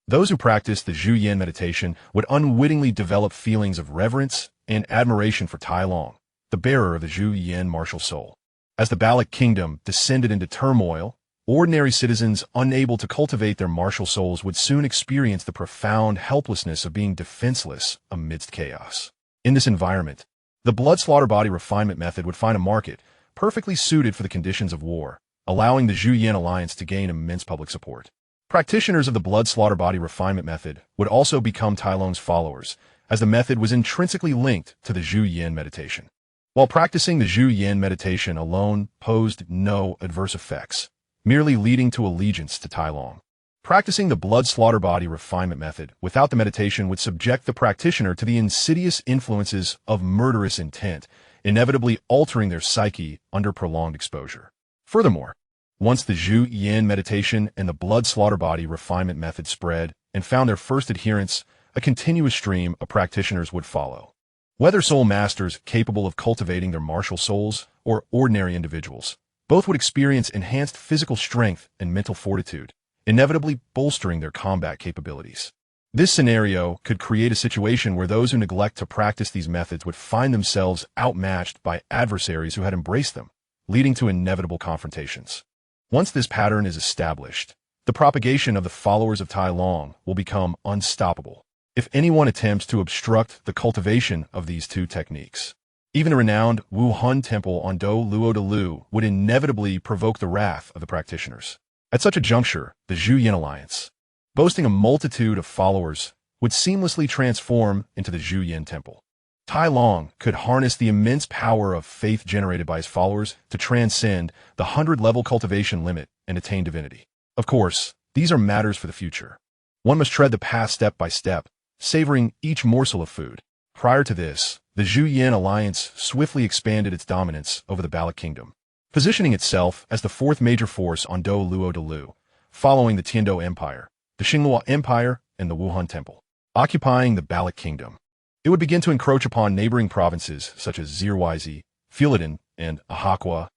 Those who practiced the Zhu Yin meditation would unwittingly develop feelings of reverence and admiration for Tai Long, the bearer of the Zhu Yin martial soul. As the Baloch Kingdom descended into turmoil, ordinary citizens unable to cultivate their martial souls would soon experience the profound helplessness of being defenseless amidst chaos. In this environment, the blood slaughter body refinement method would find a market perfectly suited for the conditions of war, allowing the Zhu Yin alliance to gain immense public support. Practitioners of the blood slaughter body refinement method would also become Tai Long's followers, as the method was intrinsically linked to the Zhu Yin meditation. While practicing the Zhu Yin meditation alone posed no adverse effects, merely leading to allegiance to Tai Long. Practicing the blood slaughter body refinement method without the meditation would subject the practitioner to the insidious influences of murderous intent, inevitably altering their psyche under prolonged exposure. Furthermore, once the Zhu Yin meditation and the blood slaughter body refinement method spread and found their first adherents, a continuous stream of practitioners would follow. Whether soul masters capable of cultivating their martial souls or ordinary individuals, both would experience enhanced physical strength and mental fortitude, inevitably bolstering their combat capabilities. This scenario could create a situation where those who neglect to practice these methods would find themselves outmatched by adversaries who had embraced them, leading to inevitable confrontations. Once this pattern is established, the propagation of the followers of Tai Long will become unstoppable if anyone attempts to obstruct the cultivation of these two techniques. Even the renowned Wuhan Temple on Douluo would inevitably provoke the wrath of the practitioners. At such a juncture, the Zhuyin alliance, boasting a multitude of followers, would seamlessly transform into the Zhuyin Temple. Tai Long could harness the immense power of faith generated by his followers to transcend the 100-level cultivation limit and attain divinity. Of course, these are matters for the future. One must tread the path step by step, savoring each morsel of food. Prior to this, the Zhuyin alliance swiftly expanded its dominance over the Baloch Kingdom, positioning itself as the fourth major force on Douluo, following the Tiando Empire, the Xinghua Empire, and the Wuhan Temple. Occupying the Baloch Kingdom, it would begin to encroach upon neighboring provinces such as Zirwizi, Fulidan, and Ahakwa,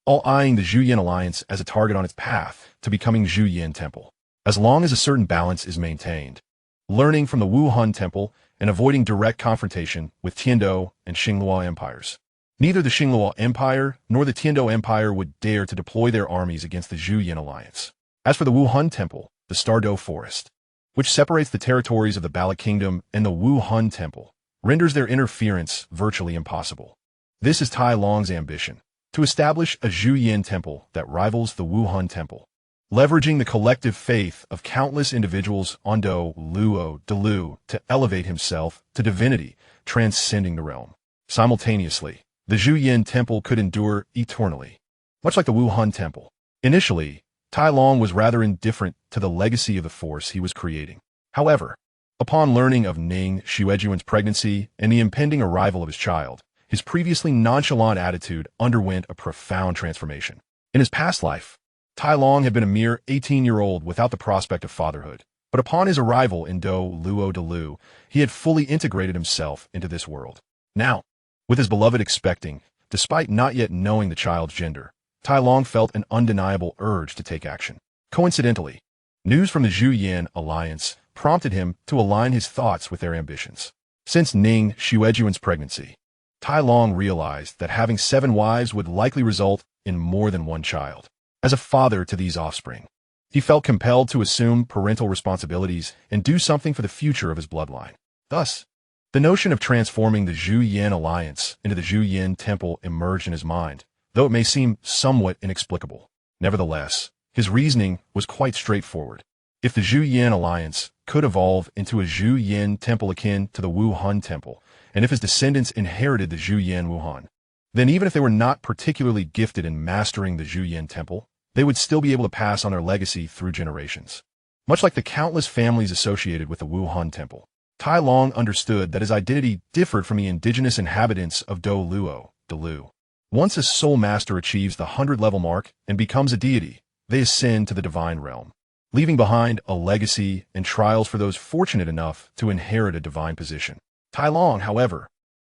all eyeing the Zhuyin alliance as a target on its path to becoming Zhuyin Temple. As long as a certain balance is maintained, learning from the Wuhan Temple and avoiding direct confrontation with Tiando and Xinghua empires, neither the Xinghua Empire nor the Tiando Empire would dare to deploy their armies against the Zhuyin alliance. As for the Wuhan Temple, the Stardo Forest, which separates the territories of the Baloch Kingdom and the Wuhan Temple, renders their interference virtually impossible. This is Tai Long's ambition, to establish a Zhuyin Temple that rivals the Wuhan Temple, leveraging the collective faith of countless individuals on Dalu to elevate himself to divinity, transcending the realm. Simultaneously, the Zhuyin Temple could endure eternally, much like the Wuhan Temple. Initially, Tai Long was rather indifferent to the legacy of the force he was creating. However, upon learning of Ning Xuejuan's pregnancy and the impending arrival of his child, his previously nonchalant attitude underwent a profound transformation. In his past life, Tai Long had been a mere 18-year-old without the prospect of fatherhood, but upon his arrival in Dalu, he had fully integrated himself into this world. Now, with his beloved expecting, despite not yet knowing the child's gender, Tai Long felt an undeniable urge to take action. Coincidentally, news from the Zhuyin alliance prompted him to align his thoughts with their ambitions. Since Ning Xuejuan's pregnancy, Tai Long realized that having 7 wives would likely result in more than one child. As a father to these offspring, he felt compelled to assume parental responsibilities and do something for the future of his bloodline. Thus, the notion of transforming the Zhuyin alliance into the Zhuyin Temple emerged in his mind, though it may seem somewhat inexplicable. Nevertheless, his reasoning was quite straightforward. If the Zhuyin alliance could evolve into a Zhuyin Temple akin to the Wuhan Temple, and if his descendants inherited the Zhuyin Wuhan, then even if they were not particularly gifted in mastering the Zhuyin Temple, they would still be able to pass on their legacy through generations. Much like the countless families associated with the Wuhan Temple, Tai Long understood that his identity differed from the indigenous inhabitants of Douluo, Dalu. Once a soul master achieves the 100-level mark and becomes a deity, they ascend to the divine realm, leaving behind a legacy and trials for those fortunate enough to inherit a divine position. Tai Long, however,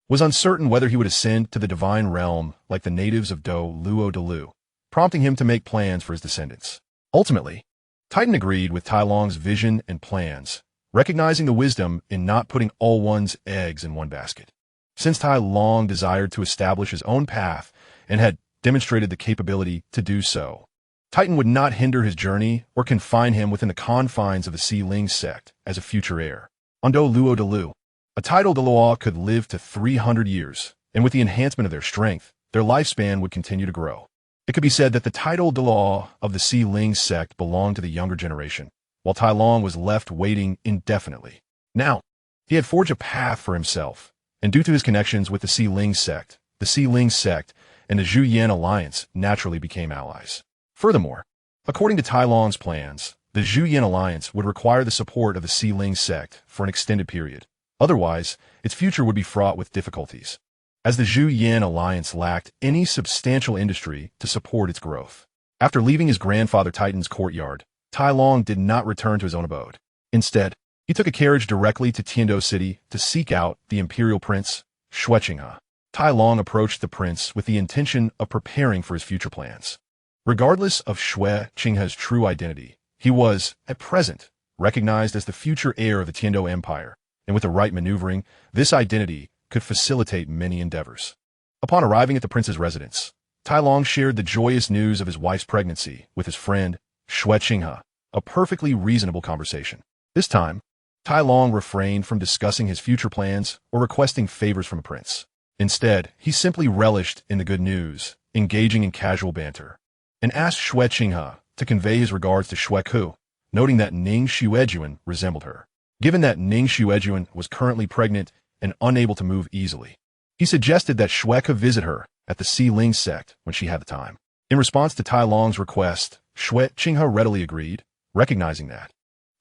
was uncertain whether he would ascend to the divine realm like the natives of Dalu, prompting him to make plans for his descendants. Ultimately, Titan agreed with Tai Long's vision and plans, recognizing the wisdom in not putting all one's eggs in one basket. Since Tai Long desired to establish his own path and had demonstrated the capability to do so, Titan would not hinder his journey or confine him within the confines of the Si-Ling sect as a future heir. On Dalu, a title Daluo could live to 300 years, and with the enhancement of their strength, their lifespan would continue to grow. It could be said that the title Daluo of the Si-Ling sect belonged to the younger generation, while Tai Long was left waiting indefinitely. Now, he had forged a path for himself, and due to his connections with the Si-Ling sect and the Zhuyin alliance naturally became allies. Furthermore, according to Tai Long's plans, the Zhuyin alliance would require the support of the Si-Ling sect for an extended period. Otherwise, its future would be fraught with difficulties, as the Zhuyin alliance lacked any substantial industry to support its growth. After leaving his grandfather Titan's courtyard, Tai Long did not return to his own abode. Instead, he took a carriage directly to Tiando City to seek out the imperial prince, Xueqinghe. Tai Long approached the prince with the intention of preparing for his future plans. Regardless of Xueqinghe's true identity, he was, at present, recognized as the future heir of the Tiando Empire, and with the right maneuvering, this identity could facilitate many endeavors. Upon arriving at the prince's residence, Tai Long shared the joyous news of his wife's pregnancy with his friend, Xueqinghe, a perfectly reasonable conversation. This time, Tai Long refrained from discussing his future plans or requesting favors from the prince. Instead, he simply relished in the good news, engaging in casual banter, and asked Xueqinghe to convey his regards to Shueku, noting that Ning Xuejuan resembled her. Given that Ning Xuejuan was currently pregnant and unable to move easily, he suggested that Shueku visit her at the Si Ling sect when she had the time. In response to Tai Long's request, Xue Qinghe readily agreed, recognizing that,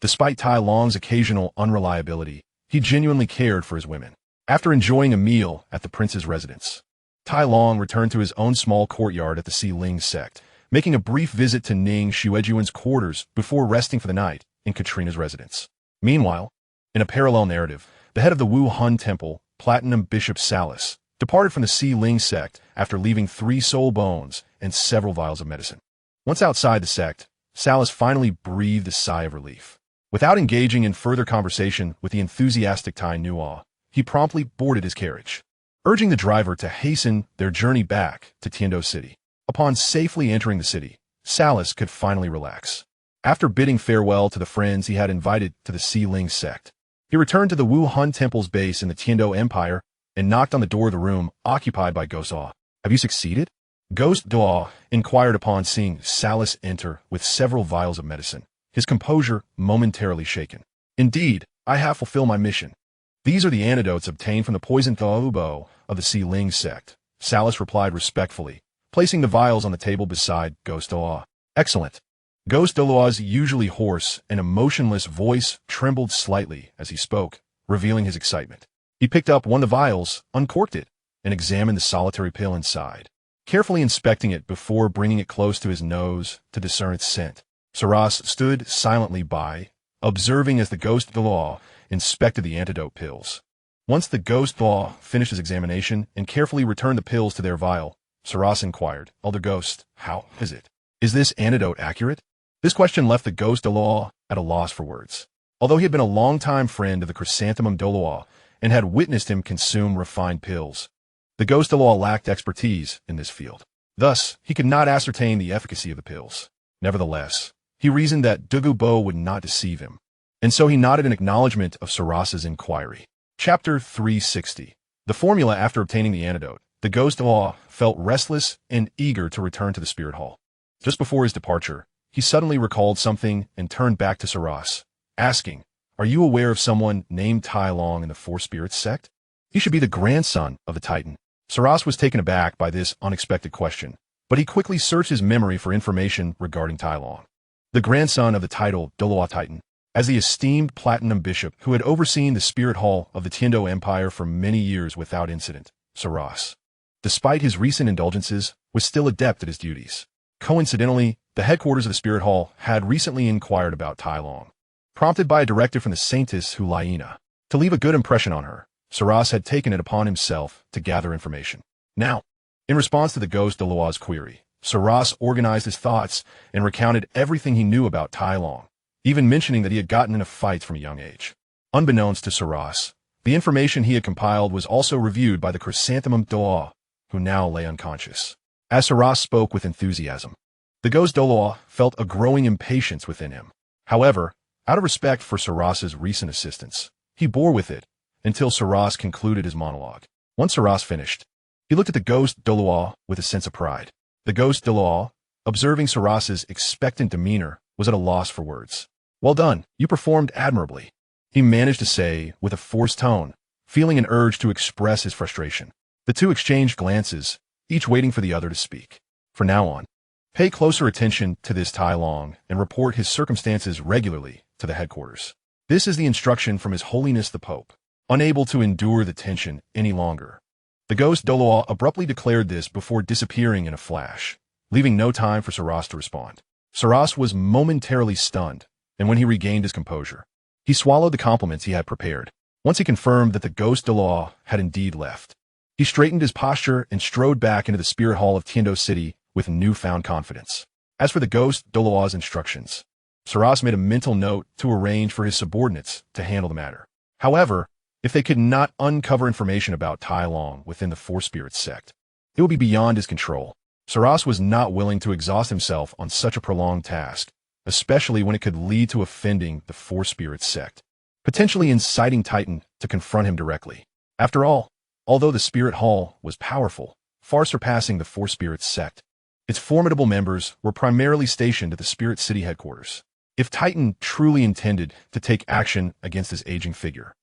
despite Tai Long's occasional unreliability, he genuinely cared for his women. After enjoying a meal at the prince's residence, Tai Long returned to his own small courtyard at the Si Ling sect, making a brief visit to Ning Xuejuan's quarters before resting for the night in Katrina's residence. Meanwhile, in a parallel narrative, the head of the Wu Hun Temple, Platinum Bishop Salas, departed from the Si Ling sect after leaving 3 soul bones and several vials of medicine. Once outside the sect, Salas finally breathed a sigh of relief. Without engaging in further conversation with the enthusiastic Tai Nua, he promptly boarded his carriage, urging the driver to hasten their journey back to Tiando City. Upon safely entering the city, Salas could finally relax. After bidding farewell to the friends he had invited to the Si Ling sect, he returned to the Wu Hun Temple's base in the Tiando Empire and knocked on the door of the room occupied by Ghost Daw. "Have you succeeded?" Ghost Daw inquired upon seeing Salas enter with several vials of medicine, his composure momentarily shaken. "Indeed, I have fulfilled my mission. These are the antidotes obtained from the poisoned Douluo of the Si Ling sect," Salas replied respectfully, placing the vials on the table beside Ghost Daw. "Excellent." Ghost Daluo's usually hoarse and emotionless voice trembled slightly as he spoke, revealing his excitement. He picked up one of the vials, uncorked it, and examined the solitary pill inside, carefully inspecting it before bringing it close to his nose to discern its scent. Saras stood silently by, observing as the Ghost Daluo inspected the antidote pills. Once the Ghost Daluo finished his examination and carefully returned the pills to their vial, Saras inquired, "Elder Ghost, how is it? Is this antidote accurate?" This question left the Ghost Daluo at a loss for words. Although he had been a longtime friend of the Chrysanthemum Douluo and had witnessed him consume refined pills, the Ghost Daluo lacked expertise in this field. Thus, he could not ascertain the efficacy of the pills. Nevertheless, he reasoned that Dugu Bo would not deceive him, and so he nodded in acknowledgement of Saras's inquiry. Chapter 360. The formula. After obtaining the antidote, the Ghost Daluo felt restless and eager to return to the Spirit Hall. Just before his departure, he suddenly recalled something and turned back to Saras, asking, "Are you aware of someone named Tai Long in the Four Spirits sect? He should be the grandson of the Titan." Saras was taken aback by this unexpected question, but he quickly searched his memory for information regarding Tai Long, the grandson of the title Douluo Titan. As the esteemed Platinum Bishop who had overseen the Spirit Hall of the Tiando Empire for many years without incident, Saras, despite his recent indulgences, was still adept at his duties. Coincidentally, the headquarters of the Spirit Hall had recently inquired about Tai Long. Prompted by a directive from the Saintess Hulaina to leave a good impression on her, Saras had taken it upon himself to gather information. Now, in response to the Ghost Daluo's query, Saras organized his thoughts and recounted everything he knew about Tai Long, even mentioning that he had gotten into fights from a young age. Unbeknownst to Saras, the information he had compiled was also reviewed by the Chrysanthemum Daluo, who now lay unconscious. As Saras spoke with enthusiasm, the Ghost Daluo felt a growing impatience within him. However, out of respect for Saras's recent assistance, he bore with it until Saras concluded his monologue. Once Saras finished, he looked at the Ghost Daluo with a sense of pride. The Ghost Daluo, observing Saras's expectant demeanor, was at a loss for words. "Well done, you performed admirably," he managed to say with a forced tone, feeling an urge to express his frustration. The two exchanged glances, each waiting for the other to speak. "From now on, pay closer attention to this Tai Long and report his circumstances regularly to the headquarters. This is the instruction from His Holiness the Pope." Unable to endure the tension any longer, the Ghost Daluo abruptly declared this before disappearing in a flash, leaving no time for Saras to respond. Saras was momentarily stunned, and when he regained his composure, he swallowed the compliments he had prepared. Once he confirmed that the Ghost Daluo had indeed left, he straightened his posture and strode back into the Spirit Hall of Tiando City with newfound confidence. As for the Ghost Daluo's instructions, Saras made a mental note to arrange for his subordinates to handle the matter. However, if they could not uncover information about Tai Long within the Four Spirits sect, it would be beyond his control. Saras was not willing to exhaust himself on such a prolonged task, especially when it could lead to offending the Four Spirits sect, potentially inciting Titan to confront him directly. After all, although the Spirit Hall was powerful, far surpassing the Four Spirits sect, Its formidable members were primarily stationed at the Spirit City headquarters. If Titan truly intended to take action against this aging figure,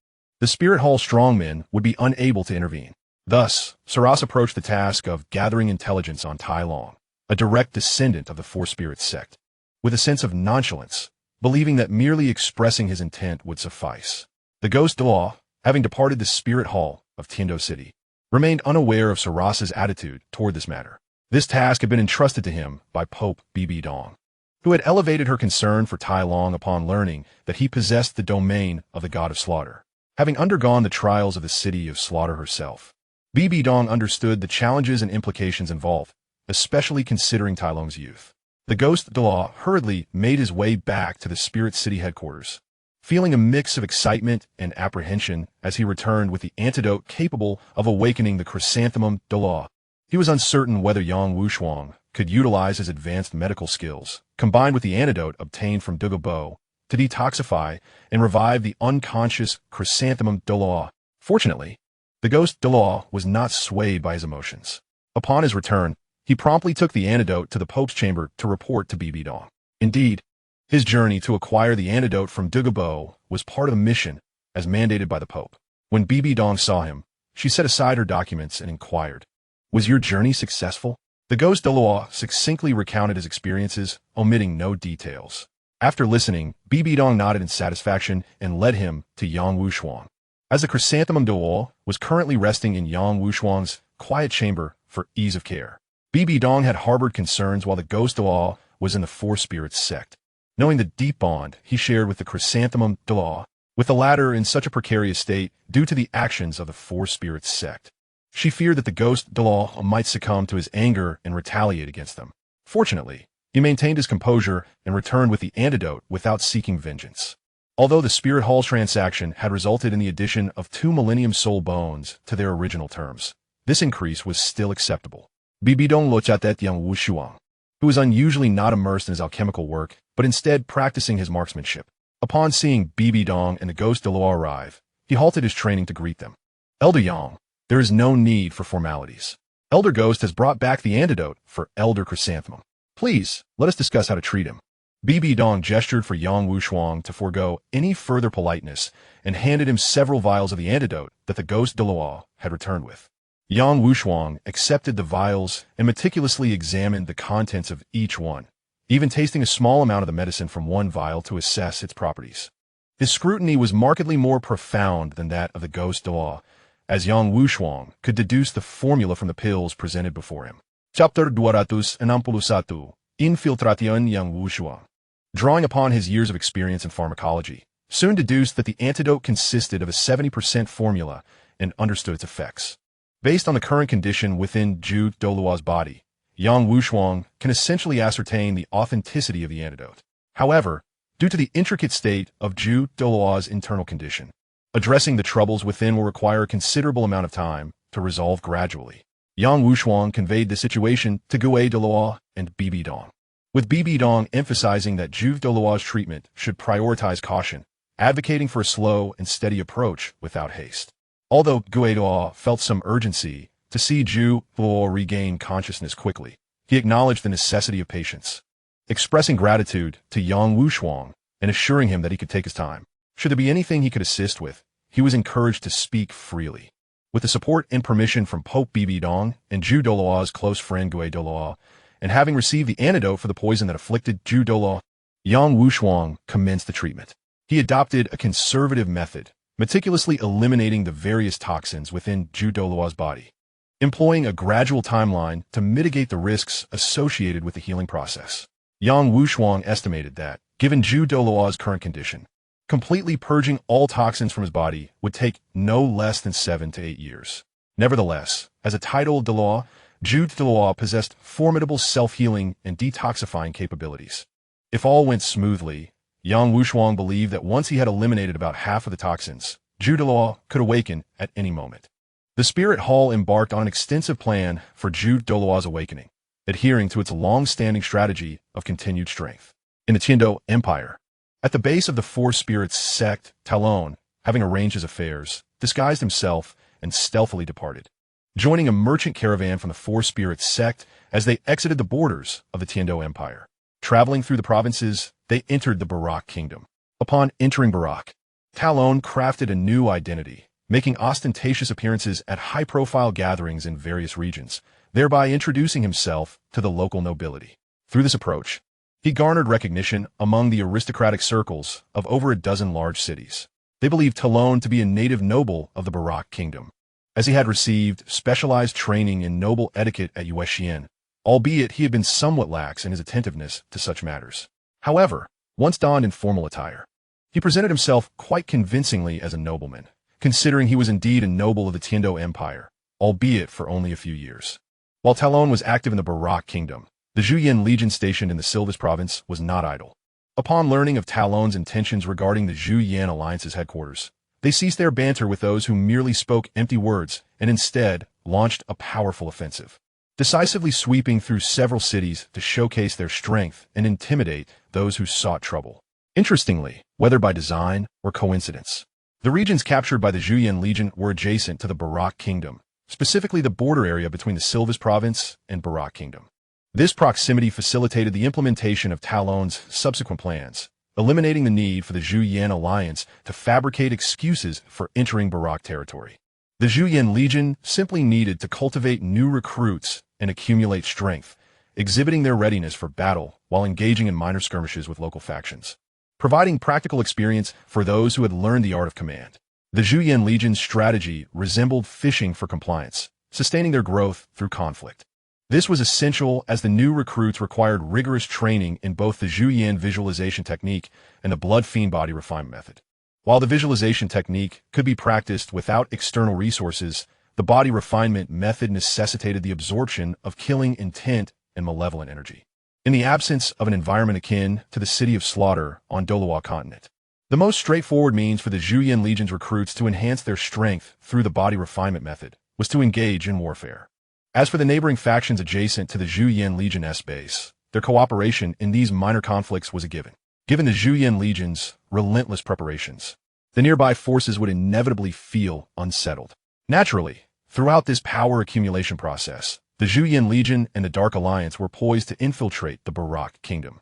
the Spirit Hall strongmen would be unable to intervene. Thus, Saras approached the task of gathering intelligence on Tai Long, a direct descendant of the Four Spirits sect, with a sense of nonchalance, believing that merely expressing his intent would suffice. The ghost Dalu, having departed the Spirit Hall of Tiando City, remained unaware of Saras's attitude toward this matter. This task had been entrusted to him by Pope Bibi Dong, who had elevated her concern for Tai Long upon learning that he possessed the domain of the god of slaughter. Having undergone the trials of the city of slaughter herself, Bibi Dong understood the challenges and implications involved, especially considering Tai Long's youth. The ghost Dalu hurriedly made his way back to the Spirit City headquarters, feeling a mix of excitement and apprehension as he returned with the antidote capable of awakening the chrysanthemum Dalu. He was uncertain whether Yang Wushuang could utilize his advanced medical skills, combined with the antidote obtained from Douluo, to detoxify and revive the unconscious chrysanthemum Dalu. Fortunately, the ghost Dalu was not swayed by his emotions. Upon his return, he promptly took the antidote to the Pope's chamber to report to Bibi Dong. Indeed, his journey to acquire the antidote from Douluo was part of a mission as mandated by the Pope. When Bibi Dong saw him, she set aside her documents and inquired, "Was your journey successful?" The ghost Dalu succinctly recounted his experiences, omitting no details. After listening, Bibi Dong nodded in satisfaction and led him to Yang Wushuang. As the chrysanthemum Dalu was currently resting in Yang Wushuang's quiet chamber for ease of care, Bibi Dong had harbored concerns while the ghost Dalu was in the Four Spirits sect. Knowing the deep bond he shared with the chrysanthemum Dalu, with the latter in such a precarious state due to the actions of the Four Spirits sect, she feared that the ghost Dalu might succumb to his anger and retaliate against them. Fortunately, he maintained his composure and returned with the antidote without seeking vengeance. Although the Spirit Hall transaction had resulted in the addition of 2 Millennium Soul Bones to their original terms, this increase was still acceptable. Bibi Dong looked at Yang Wushuang, who was unusually not immersed in his alchemical work, but instead practicing his marksmanship. Upon seeing Bibi Dong and the ghost Dalu arrive, he halted his training to greet them. "Elder Yang, there is no need for formalities. Elder Ghost has brought back the antidote for Elder Chrysanthemum. Please, let us discuss how to treat him." Bibi Dong gestured for Yang Wushuang to forego any further politeness and handed him several vials of the antidote that the ghost Dalu had returned with. Yang Wushuang accepted the vials and meticulously examined the contents of each one, even tasting a small amount of the medicine from one vial to assess its properties. His scrutiny was markedly more profound than that of the ghost Dalu, as Yang Wushuang could deduce the formula from the pills presented before him. Chapter 261, Infiltration Yang Wushuang. Drawing upon his years of experience in pharmacology, soon deduced that the antidote consisted of a 70% formula and understood its effects. Based on the current condition within Zhu Douluo's body, Yang Wushuang can essentially ascertain the authenticity of the antidote. However, due to the intricate state of Zhu Douluo's internal condition, addressing the troubles within will require a considerable amount of time to resolve gradually. Yang Wushuang conveyed the situation to Gue Daluo and Bibi Dong, with Bibi Dong emphasizing that Zhu Douluo's treatment should prioritize caution, advocating for a slow and steady approach without haste. Although Gue Daluo felt some urgency to see Zhu Douluo regain consciousness quickly, he acknowledged the necessity of patience, expressing gratitude to Yang Wushuang and assuring him that he could take his time. Should there be anything he could assist with, he was encouraged to speak freely. With the support and permission from Pope Bibi Dong and Zhu Douluo's close friend Gue Daluo, and having received the antidote for the poison that afflicted Zhu Douluo, Yang Wushuang commenced the treatment. He adopted a conservative method, meticulously eliminating the various toxins within Zhu Douluo's body, employing a gradual timeline to mitigate the risks associated with the healing process. Yang Wushuang estimated that, given Zhu Douluo's current condition, completely purging all toxins from his body would take no less than 7 to 8 years. Nevertheless, as a titled Dalu, Zhu Douluo possessed formidable self-healing and detoxifying capabilities. If all went smoothly, Yang Wushuang believed that once he had eliminated about half of the toxins, Zhu Douluo could awaken at any moment. The Spirit Hall embarked on an extensive plan for Zhu Douluo's awakening, adhering to its long-standing strategy of continued strength. In the Tiando Empire, at the base of the Four Spirits sect, Talon, having arranged his affairs, disguised himself and stealthily departed. joining a merchant caravan from the Four Spirits sect as they exited the borders of the Tiando Empire. Traveling through the provinces, they entered the Barak Kingdom. Upon entering Barak, Talon crafted a new identity, making ostentatious appearances at high-profile gatherings in various regions, thereby introducing himself to the local nobility. Through this approach, he garnered recognition among the aristocratic circles of over a dozen large cities. They believed Talon to be a native noble of the Barak Kingdom, as he had received specialized training in noble etiquette at Yuexian, albeit he had been somewhat lax in his attentiveness to such matters. However, once donned in formal attire, he presented himself quite convincingly as a nobleman, considering he was indeed a noble of the Tiando Empire, albeit for only a few years. While Talon was active in the Barak Kingdom, the Zhuyan Legion stationed in the Silvis province was not idle. Upon learning of Talon's intentions regarding the Zhuyan Alliance's headquarters, they ceased their banter with those who merely spoke empty words and instead launched a powerful offensive, decisively sweeping through several cities to showcase their strength and intimidate those who sought trouble. Interestingly, whether by design or coincidence, the regions captured by the Zhuyan Legion were adjacent to the Barak Kingdom, specifically the border area between the Silvis province and Barak Kingdom. This proximity facilitated the implementation of Talon's subsequent plans, eliminating the need for the Zhuyan Alliance to fabricate excuses for entering Barak territory. The Zhuyan Legion simply needed to cultivate new recruits and accumulate strength, exhibiting their readiness for battle while engaging in minor skirmishes with local factions, providing practical experience for those who had learned the art of command. The Zhuyan Legion's strategy resembled fishing for compliance, sustaining their growth through conflict. This was essential as the new recruits required rigorous training in both the Zhuyan visualization technique and the blood fiend body refinement method. While the visualization technique could be practiced without external resources, the body refinement method necessitated the absorption of killing intent and malevolent energy. In the absence of an environment akin to the City of Slaughter on Douluo continent, the most straightforward means for the Zhuyan Legion's recruits to enhance their strength through the body refinement method was to engage in warfare. As for the neighboring factions adjacent to the Zhuyan Legion's base, their cooperation in these minor conflicts was a given. Given the Zhuyan Legion's relentless preparations, the nearby forces would inevitably feel unsettled. Naturally, throughout this power accumulation process, the Zhuyan Legion and the Dark Alliance were poised to infiltrate the Barak Kingdom,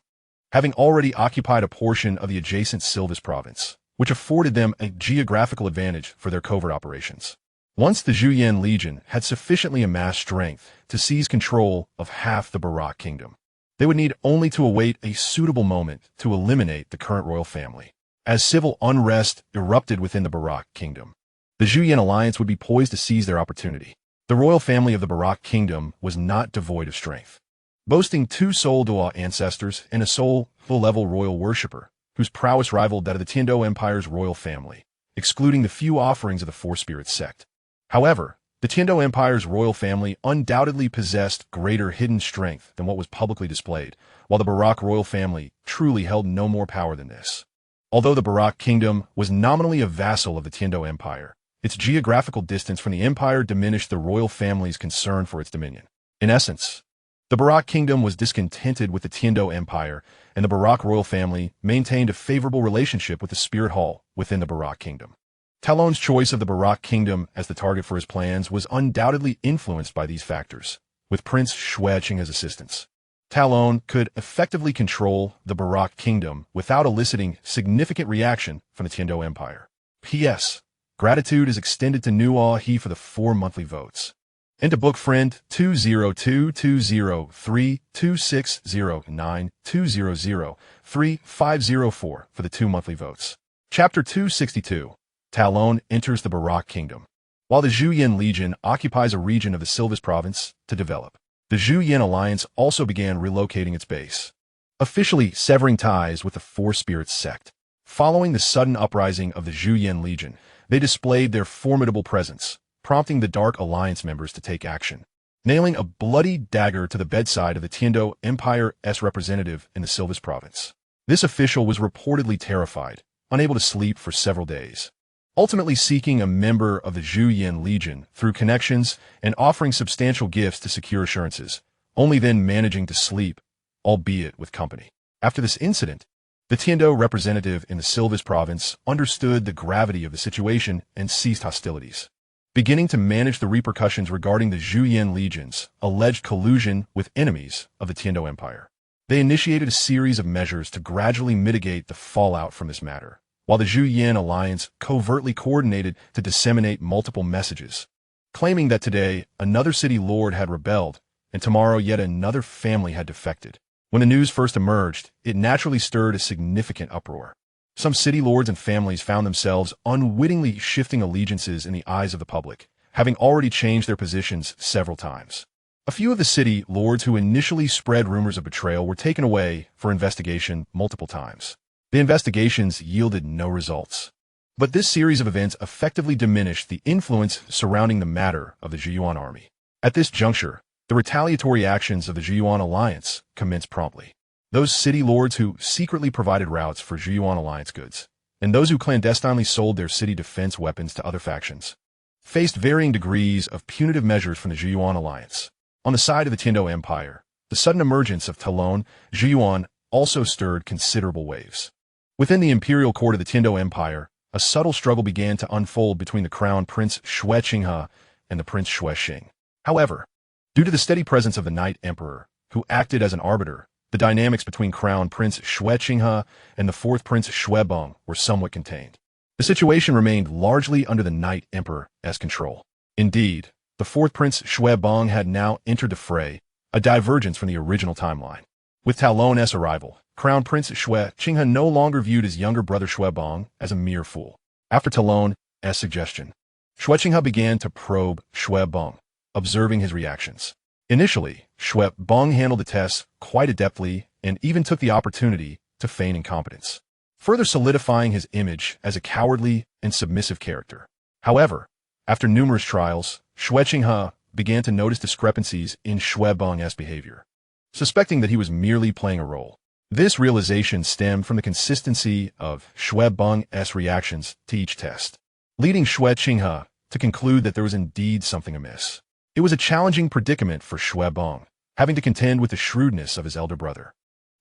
having already occupied a portion of the adjacent Silvis province, which afforded them a geographical advantage for their covert operations. Once the Zhuyan Legion had sufficiently amassed strength to seize control of half the Barak Kingdom, they would need only to await a suitable moment to eliminate the current royal family. As civil unrest erupted within the Barak Kingdom, the Zhuyan Alliance would be poised to seize their opportunity. The royal family of the Barak Kingdom was not devoid of strength, boasting 2 Soul Duo ancestors and a Soul-level royal worshipper, whose prowess rivaled that of the Tiando Empire's royal family, excluding the few offerings of the Four Spirits sect. However, the Tiando Empire's royal family undoubtedly possessed greater hidden strength than what was publicly displayed, while the Barak royal family truly held no more power than this. Although the Barak Kingdom was nominally a vassal of the Tiando Empire, its geographical distance from the empire diminished the royal family's concern for its dominion. In essence, the Barak Kingdom was discontented with the Tiando Empire, and the Barak royal family maintained a favorable relationship with the Spirit Hall within the Barak Kingdom. Talon's choice of the Barak Kingdom as the target for his plans was undoubtedly influenced by these factors, with Prince Shui acting as assistance. Talon could effectively control the Barak Kingdom without eliciting significant reaction from the Tiando Empire. P.S. Gratitude is extended to Nuo He for the 4 monthly votes. And to book friend 202-203-2609-200-3504 for the 2 monthly votes. Chapter 262. Talon enters the Barak Kingdom. While the Zhuyan Legion occupies a region of the Silvis province to develop, the Zhuyan Alliance also began relocating its base, officially severing ties with the Four Spirits sect. Following the sudden uprising of the Zhuyan Legion, they displayed their formidable presence, prompting the Dark Alliance members to take action, nailing a bloody dagger to the bedside of the Tiando Empire's representative in the Silvis province. This official was reportedly terrified, unable to sleep for several days, ultimately seeking a member of the Zhuyan Legion through connections and offering substantial gifts to secure assurances, only then managing to sleep, albeit with company. After this incident, the Tiando representative in the Silvis province understood the gravity of the situation and ceased hostilities. beginning to manage the repercussions regarding the Zhuyan legion's alleged collusion with enemies of the Tiando Empire. They initiated a series of measures to gradually mitigate the fallout from this matter, while the Zhuyan alliance covertly coordinated to disseminate multiple messages, claiming that today another city lord had rebelled and tomorrow yet another family had defected. When the news first emerged, it naturally stirred a significant uproar. Some city lords and families found themselves unwittingly shifting allegiances in the eyes of the public, having already changed their positions several times. A few of the city lords who initially spread rumors of betrayal were taken away for investigation multiple times. The investigations yielded no results. But this series of events effectively diminished the influence surrounding the matter of the Zhuyuan army. At this juncture, the retaliatory actions of the Zhuyuan alliance commenced promptly. Those city lords who secretly provided routes for Zhuyuan alliance goods, and those who clandestinely sold their city defense weapons to other factions, faced varying degrees of punitive measures from the Zhuyuan alliance. On the side of the Tiando Empire, the sudden emergence of Talon, Zhuyuan also stirred considerable waves. Within the imperial court of the Tiando Empire, a subtle struggle began to unfold between the crown prince Xue Qinghe and the prince Xue Xing. However, due to the steady presence of the Knight Emperor, who acted as an arbiter, the dynamics between Crown Prince Xue Qinghe and the fourth Prince Xue Beng were somewhat contained. The situation remained largely under the Knight Emperor's control. Indeed, the fourth Prince Xue Beng had now entered the fray, a divergence from the original timeline. With Talon's arrival, Crown Prince Xue Qinghe no longer viewed his younger brother Xue Beng as a mere fool. After Talon's suggestion, Xue Qinghe began to probe Xue Beng, observing his reactions. Initially, Xue Beng handled the tests quite adeptly and even took the opportunity to feign incompetence, further solidifying his image as a cowardly and submissive character. However, after numerous trials, Xue Qinghe began to notice discrepancies in Xue Beng's behavior, suspecting that he was merely playing a role. This realization stemmed from the consistency of Xue Beng's reactions to each test, leading Xue Qinghe to conclude that there was indeed something amiss. It was a challenging predicament for Xue Beng, having to contend with the shrewdness of his elder brother.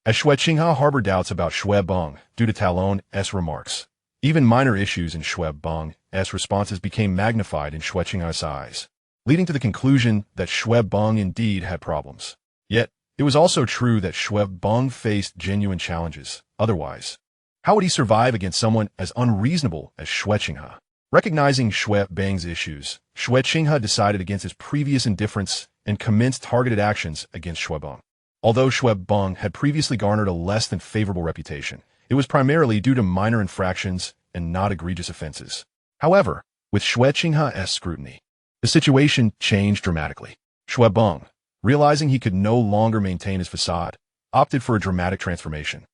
As Xue Qinghe harbored doubts about Xue Beng due to Talon's remarks, even minor issues in Xue Beng's responses became magnified in Xue Qinghe's eyes, leading to the conclusion that Xue Beng indeed had problems. Yet, it was also true that Xue Beng faced genuine challenges. Otherwise, how would he survive against someone as unreasonable as Xue Qinghe? Recognizing Xue Beng's issues, Xue Qinghe decided against his previous indifference and commenced targeted actions against Xue Beng. Although Xue Beng had previously garnered a less than favorable reputation, it was primarily due to minor infractions and not egregious offenses. However, with Xue Qinghe's scrutiny, the situation changed dramatically. Xue Beng, realizing he could no longer maintain his facade, opted for a dramatic transformation,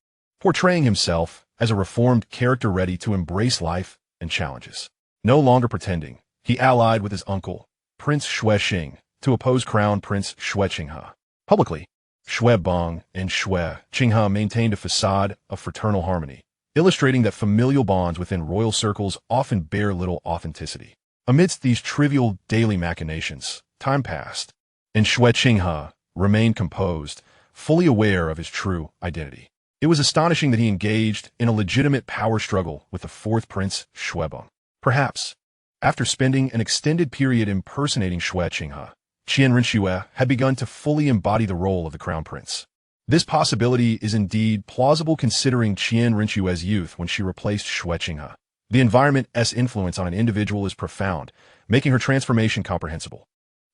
portraying himself as a reformed character ready to embrace life and challenges. No longer pretending, he allied with his uncle, Prince Xue Xing, to oppose Crown Prince Xue Qinghe. Publicly, Xue Beng and Xue Qinghe maintained a facade of fraternal harmony, illustrating that familial bonds within royal circles often bear little authenticity. Amidst these trivial daily machinations, time passed, and Xue Qinghe remained composed, fully aware of his true identity. It was astonishing that he engaged in a legitimate power struggle with the fourth Prince Xue Beng. Perhaps, after spending an extended period impersonating Xue Qinghe, Qian Rinxue had begun to fully embody the role of the crown prince. This possibility is indeed plausible considering Qian Rinxue's youth when she replaced Xue Qinghe. The environment's influence on an individual is profound, making her transformation comprehensible.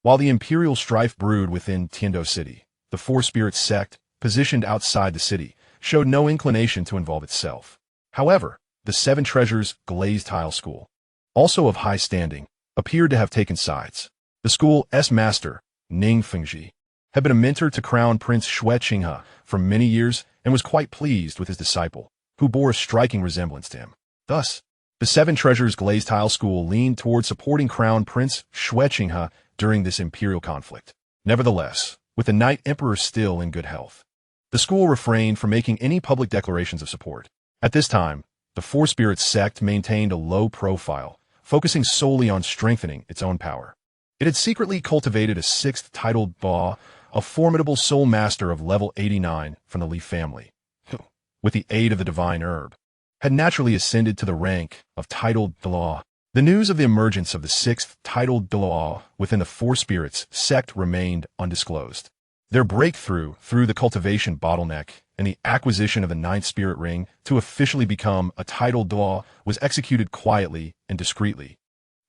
While the imperial strife brewed within Tiando City, the Four Spirits sect, positioned outside the city, showed no inclination to involve itself. However, the Seven Treasures Glazed Tile School, also of high standing, appeared to have taken sides. The school's master, Ning Fengji, had been a mentor to Crown Prince Xue Qinghe for many years and was quite pleased with his disciple, who bore a striking resemblance to him. Thus, the Seven Treasures Glazed Tile School leaned toward supporting Crown Prince Xue Qinghe during this imperial conflict. Nevertheless, with the Knight Emperor still in good health, the school refrained from making any public declarations of support. At this time, the Four Spirits sect maintained a low profile, focusing solely on strengthening its own power. It had secretly cultivated a sixth titled Ba, a formidable soul master of level 89 from the Leaf family, who, with the aid of the divine herb, had naturally ascended to the rank of titled Dalu. The news of the emergence of the sixth, titled Douluo, within the Four Spirits sect remained undisclosed. Their breakthrough through the cultivation bottleneck and the acquisition of the ninth spirit ring to officially become a titled Douluo was executed quietly and discreetly,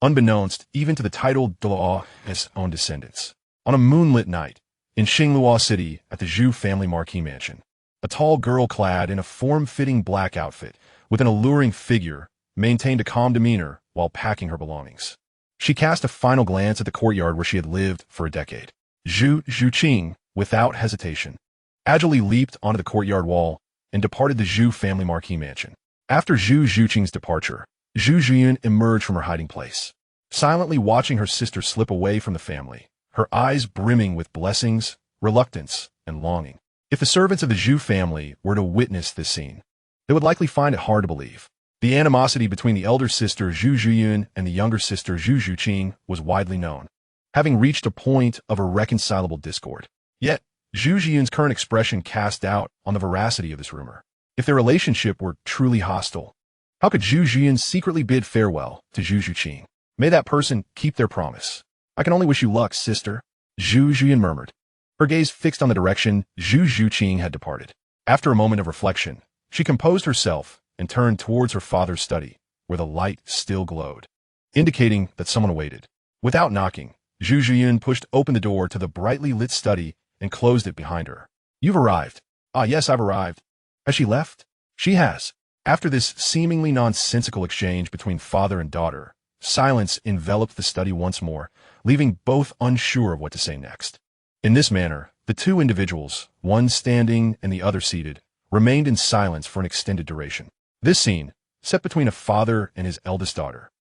unbeknownst even to the titled Douluo's own descendants. On a moonlit night, in Xingluo City at the Zhu family marquee mansion, a tall girl clad in a form-fitting black outfit with an alluring figure maintained a calm demeanor while packing her belongings. She cast a final glance at the courtyard where she had lived for a decade. Zhu Zhuqing, without hesitation, agilely leaped onto the courtyard wall and departed the Zhu family marquee mansion. After Zhu Zhuqing's departure, Zhu Zhiyun emerged from her hiding place, silently watching her sister slip away from the family, her eyes brimming with blessings, reluctance, and longing. If the servants of the Zhu family were to witness this scene, they would likely find it hard to believe. The animosity between the elder sister Zhu Zhiyun and the younger sister Zhu Zhuqing was widely known, having reached a point of irreconcilable discord. Yet, Zhu Zhiyun's current expression cast doubt on the veracity of this rumor. If their relationship were truly hostile, how could Zhu Zhiyun secretly bid farewell to Zhu Zhuqing? May that person keep their promise. I can only wish you luck, sister, Zhu Zhiyun murmured, her gaze fixed on the direction Zhu Zhuqing had departed. After a moment of reflection, she composed herself and turned towards her father's study, where the light still glowed, indicating that someone awaited. Without knocking, Zhu Zhiyun pushed open the door to the brightly lit study and closed it behind her. You've arrived. Ah, yes, I've arrived. Has she left? She has. After this seemingly nonsensical exchange between father and daughter, silence enveloped the study once more, leaving both unsure of what to say next. In this manner, the two individuals, one standing and the other seated, remained in silence for an extended duration. This scene, set between a father and his eldest daughter,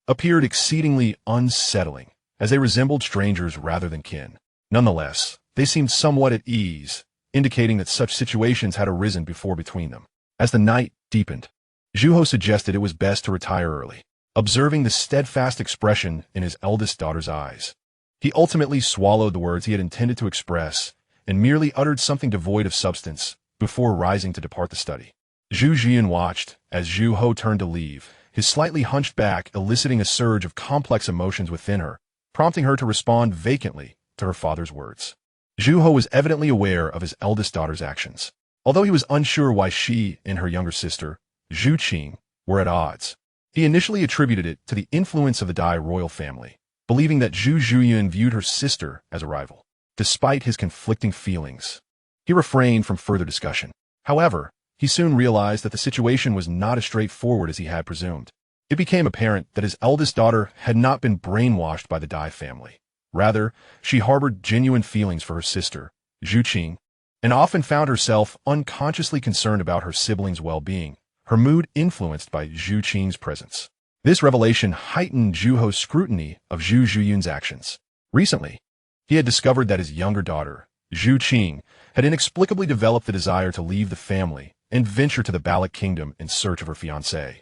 appeared exceedingly unsettling, as they resembled strangers rather than kin. Nonetheless, they seemed somewhat at ease, indicating that such situations had arisen before between them. As the night deepened, Zhuho suggested it was best to retire early, observing the steadfast expression in his eldest daughter's eyes. He ultimately swallowed the words he had intended to express and merely uttered something devoid of substance before rising to depart the study. Zhu Zhiyun watched as Zhu Ho turned to leave, his slightly hunched back eliciting a surge of complex emotions within her, prompting her to respond vacantly to her father's words. Zhu Ho was evidently aware of his eldest daughter's actions. Although he was unsure why she and her younger sister, Zhu Qing, were at odds, he initially attributed it to the influence of the Dai royal family, believing that Zhu Zhiyun viewed her sister as a rival. Despite his conflicting feelings, he refrained from further discussion. However, he soon realized that the situation was not as straightforward as he had presumed. It became apparent that his eldest daughter had not been brainwashed by the Dai family. Rather, she harbored genuine feelings for her sister, Zhu Qing, and often found herself unconsciously concerned about her siblings' well-being, her mood influenced by Zhu Qing's presence. This revelation heightened Zhu Ho's scrutiny of Zhu Zhiyun's actions. Recently, he had discovered that his younger daughter, Zhu Qing, had inexplicably developed the desire to leave the family and venture to the Balak kingdom in search of her fiancé,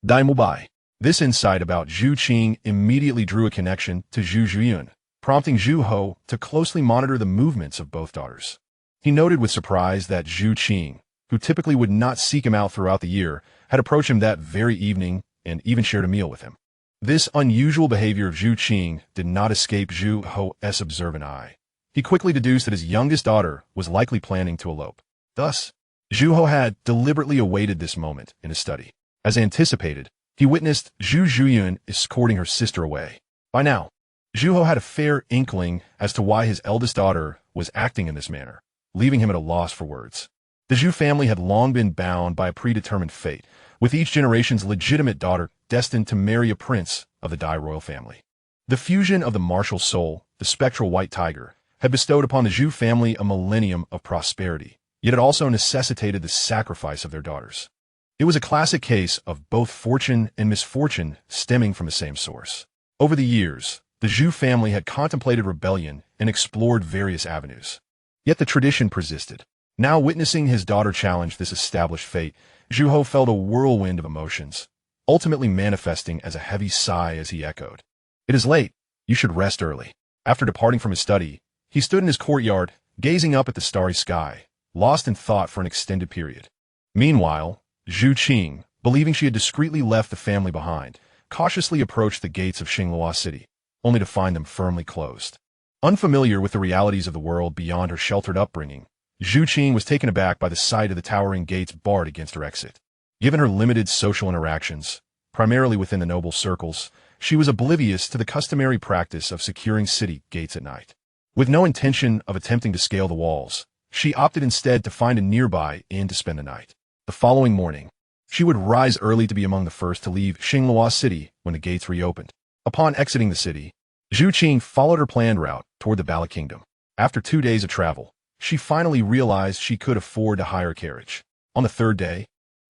Dai Mubai. This insight about Zhu Qing immediately drew a connection to Zhu Zhiyun, prompting Zhu Ho to closely monitor the movements of both daughters. He noted with surprise that Zhu Qing, who typically would not seek him out throughout the year, had approached him that very evening and even shared a meal with him. This unusual behavior of Zhu Qing did not escape Zhu Ho's observant eye. He quickly deduced that his youngest daughter was likely planning to elope. Thus, Zhu Ho had deliberately awaited this moment in his study. As anticipated, he witnessed Zhu Zhiyun escorting her sister away. By now, Zhu Ho had a fair inkling as to why his eldest daughter was acting in this manner, leaving him at a loss for words. The Zhu family had long been bound by a predetermined fate, with each generation's legitimate daughter destined to marry a prince of the Dai royal family. The fusion of the martial soul, the spectral white tiger, had bestowed upon the Zhu family a millennium of prosperity, yet it also necessitated the sacrifice of their daughters. It was a classic case of both fortune and misfortune stemming from the same source. Over the years, the Zhu family had contemplated rebellion and explored various avenues. Yet the tradition persisted. Now witnessing his daughter challenge this established fate, Zhu Ho felt a whirlwind of emotions, ultimately manifesting as a heavy sigh as he echoed, "It is late. You should rest early." After departing from his study, he stood in his courtyard, gazing up at the starry sky, lost in thought for an extended period. Meanwhile, Zhu Qing, believing she had discreetly left the family behind, cautiously approached the gates of Xinghua City, only to find them firmly closed. Unfamiliar with the realities of the world beyond her sheltered upbringing, Zhu Qing was taken aback by the sight of the towering gates barred against her exit. Given her limited social interactions, primarily within the noble circles, she was oblivious to the customary practice of securing city gates at night. With no intention of attempting to scale the walls, she opted instead to find a nearby inn to spend the night. The following morning, she would rise early to be among the first to leave Xinghua City when the gates reopened. Upon exiting the city, Zhu Qing followed her planned route toward the Bala Kingdom. After 2 days of travel, she finally realized she could afford to hire a carriage. On the third day,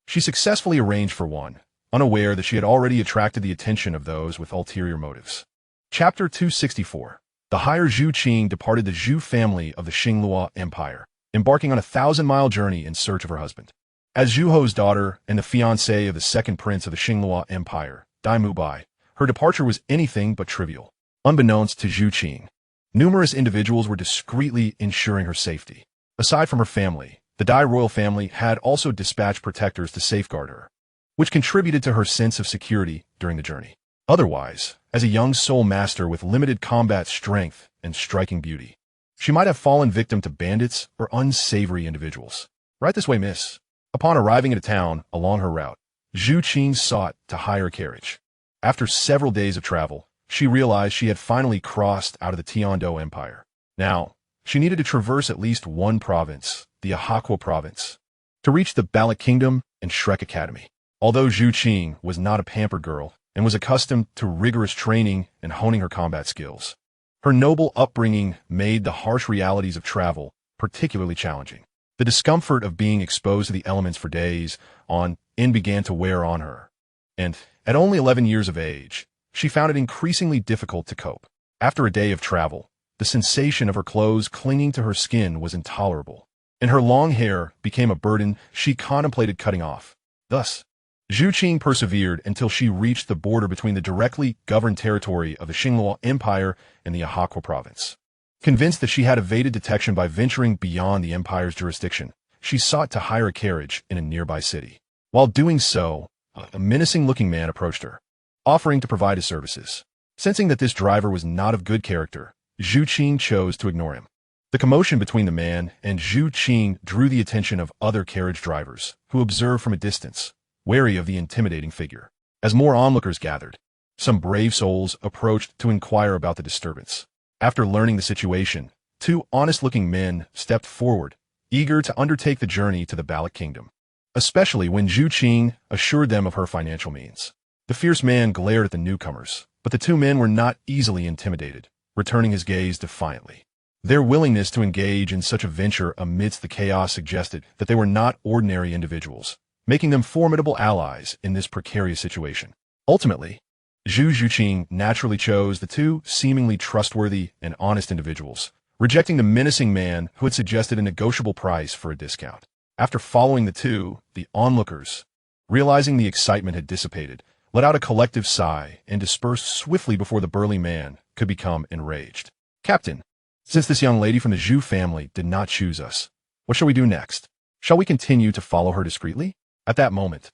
she successfully arranged for one, unaware that she had already attracted the attention of those with ulterior motives. Chapter 264. The higher Zhu Qing departed the Zhu family of the Xinghua Empire, embarking on a 1,000-mile journey in search of her husband. As Zhu Ho's daughter and the fiancée of the second prince of the Xinghua Empire, Dai Mubai, her departure was anything but trivial. Unbeknownst to Zhu Qing, numerous individuals were discreetly ensuring her safety. Aside from her family, the Dai royal family had also dispatched protectors to safeguard her, which contributed to her sense of security during the journey. Otherwise, as a young soul master with limited combat strength and striking beauty, she might have fallen victim to bandits or unsavory individuals. Right this way, miss. Upon arriving at a town along her route, Zhu Qing sought to hire a carriage. After several days of travel, she realized she had finally crossed out of the Tiando Empire. Now, she needed to traverse at least one province, the Ahakwa province, to reach the Bala Kingdom and Shrek Academy. Although Zhu Qing was not a pampered girl and was accustomed to rigorous training and honing her combat skills, her noble upbringing made the harsh realities of travel particularly challenging. The discomfort of being exposed to the elements for days on end began to wear on her, and at only 11 years of age, she found it increasingly difficult to cope. After a day of travel, the sensation of her clothes clinging to her skin was intolerable, and her long hair became a burden she contemplated cutting off. Thus, Zhu Qing persevered until she reached the border between the directly governed territory of the Xinghua Empire and the Ahakwa province. Convinced that she had evaded detection by venturing beyond the empire's jurisdiction, she sought to hire a carriage in a nearby city. While doing so, a menacing-looking man approached her, offering to provide his services. Sensing that this driver was not of good character, Zhu Qing chose to ignore him. The commotion between the man and Zhu Qing drew the attention of other carriage drivers, who observed from a distance, wary of the intimidating figure. As more onlookers gathered, some brave souls approached to inquire about the disturbance. After learning the situation, 2 honest-looking men stepped forward, eager to undertake the journey to the Bala Kingdom, especially when Zhu Qing assured them of her financial means. The fierce man glared at the newcomers, but the 2 men were not easily intimidated, returning his gaze defiantly. Their willingness to engage in such a venture amidst the chaos suggested that they were not ordinary individuals, making them formidable allies in this precarious situation. Ultimately, Zhu Qing naturally chose the 2 seemingly trustworthy and honest individuals, rejecting the menacing man who had suggested a negotiable price for a discount. After following the 2, the onlookers, realizing the excitement had dissipated, let out a collective sigh and dispersed swiftly before the burly man could become enraged. Captain, since this young lady from the Zhu family did not choose us, what shall we do next? Shall we continue to follow her discreetly? At that moment,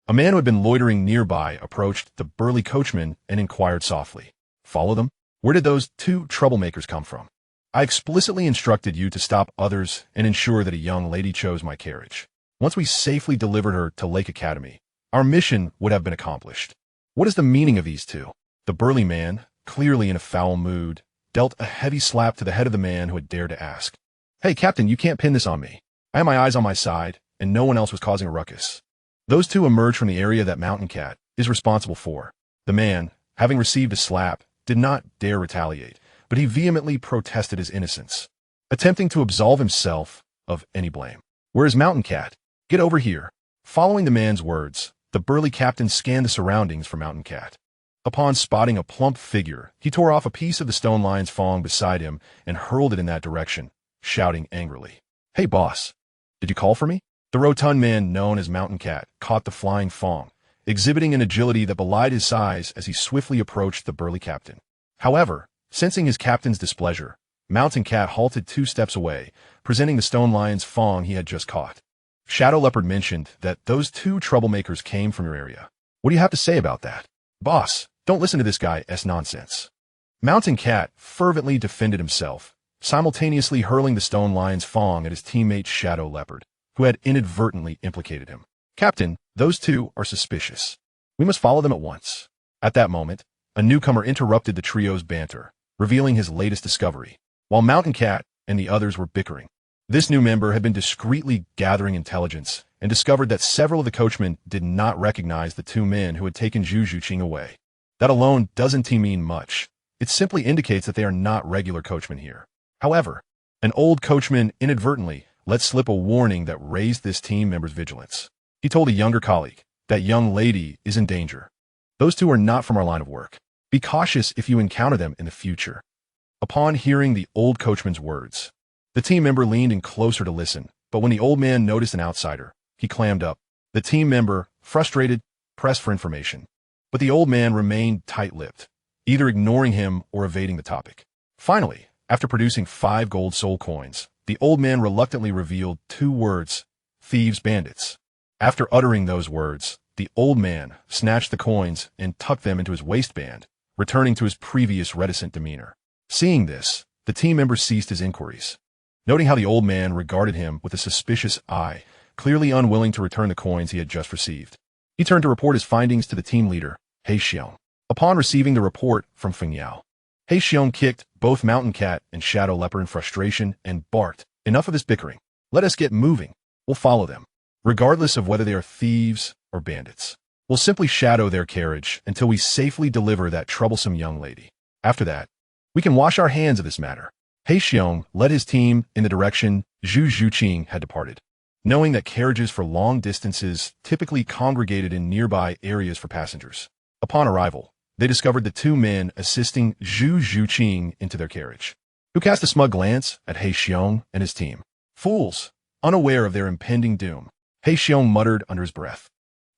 a man who had been loitering nearby approached the burly coachman and inquired softly, "Follow them? Where did those 2 troublemakers come from? I explicitly instructed you to stop others and ensure that a young lady chose my carriage. Once we safely delivered her to Lake Academy, our mission would have been accomplished. What is the meaning of these 2? The burly man, clearly in a foul mood, dealt a heavy slap to the head of the man who had dared to ask. "Hey, Captain, you can't pin this on me. I had my eyes on my side, and no one else was causing a ruckus. Those 2 emerged from the area that Mountain Cat is responsible for." The man, having received a slap, did not dare retaliate, but he vehemently protested his innocence, attempting to absolve himself of any blame. "Where is Mountain Cat? Get over here." Following the man's words, the burly captain scanned the surroundings for Mountain Cat. Upon spotting a plump figure, he tore off a piece of the stone lion's fong beside him and hurled it in that direction, shouting angrily, "Hey, boss, did you call for me?" The rotund man known as Mountain Cat caught the flying fong, exhibiting an agility that belied his size as he swiftly approached the burly captain. However, sensing his captain's displeasure, Mountain Cat halted 2 steps away, presenting the stone lion's fong he had just caught. Shadow Leopard mentioned that those 2 troublemakers came from your area. What do you have to say about that? "Boss, don't listen to this guy's nonsense." Mountain Cat fervently defended himself, simultaneously hurling the stone lion's fang at his teammate Shadow Leopard, who had inadvertently implicated him. "Captain, those two are suspicious. We must follow them at once." At that moment, a newcomer interrupted the trio's banter, revealing his latest discovery. While Mountain Cat and the others were bickering, this new member had been discreetly gathering intelligence and discovered that several of the coachmen did not recognize the two men who had taken Zhu Zhuqing away. That alone doesn't mean much. It simply indicates that they are not regular coachmen here. However, an old coachman inadvertently let slip a warning that raised this team member's vigilance. He told a younger colleague, "That young lady is in danger. Those two are not from our line of work. Be cautious if you encounter them in the future." Upon hearing the old coachman's words, the team member leaned in closer to listen, but when the old man noticed an outsider, he clammed up. The team member, frustrated, pressed for information, but the old man remained tight-lipped, either ignoring him or evading the topic. Finally, after producing 5 gold soul coins, the old man reluctantly revealed 2 words: "Thieves, bandits." After uttering those words, the old man snatched the coins and tucked them into his waistband, returning to his previous reticent demeanor. Seeing this, the team member ceased his inquiries. Noting how the old man regarded him with a suspicious eye, clearly unwilling to return the coins he had just received, he turned to report his findings to the team leader, He Xiong. Upon receiving the report from Feng Yao, He Xiong kicked both Mountain Cat and Shadow Leopard in frustration and barked, "Enough of this bickering. Let us get moving. We'll follow them, regardless of whether they are thieves or bandits. We'll simply shadow their carriage until we safely deliver that troublesome young lady. After that, we can wash our hands of this matter." He Xiong led his team in the direction Zhu Zhuqing had departed, knowing that carriages for long distances typically congregated in nearby areas for passengers. Upon arrival, they discovered the 2 men assisting Zhu Zhuqing into their carriage, who cast a smug glance at He Xiong and his team. Fools, unaware of their impending doom, He Xiong muttered under his breath,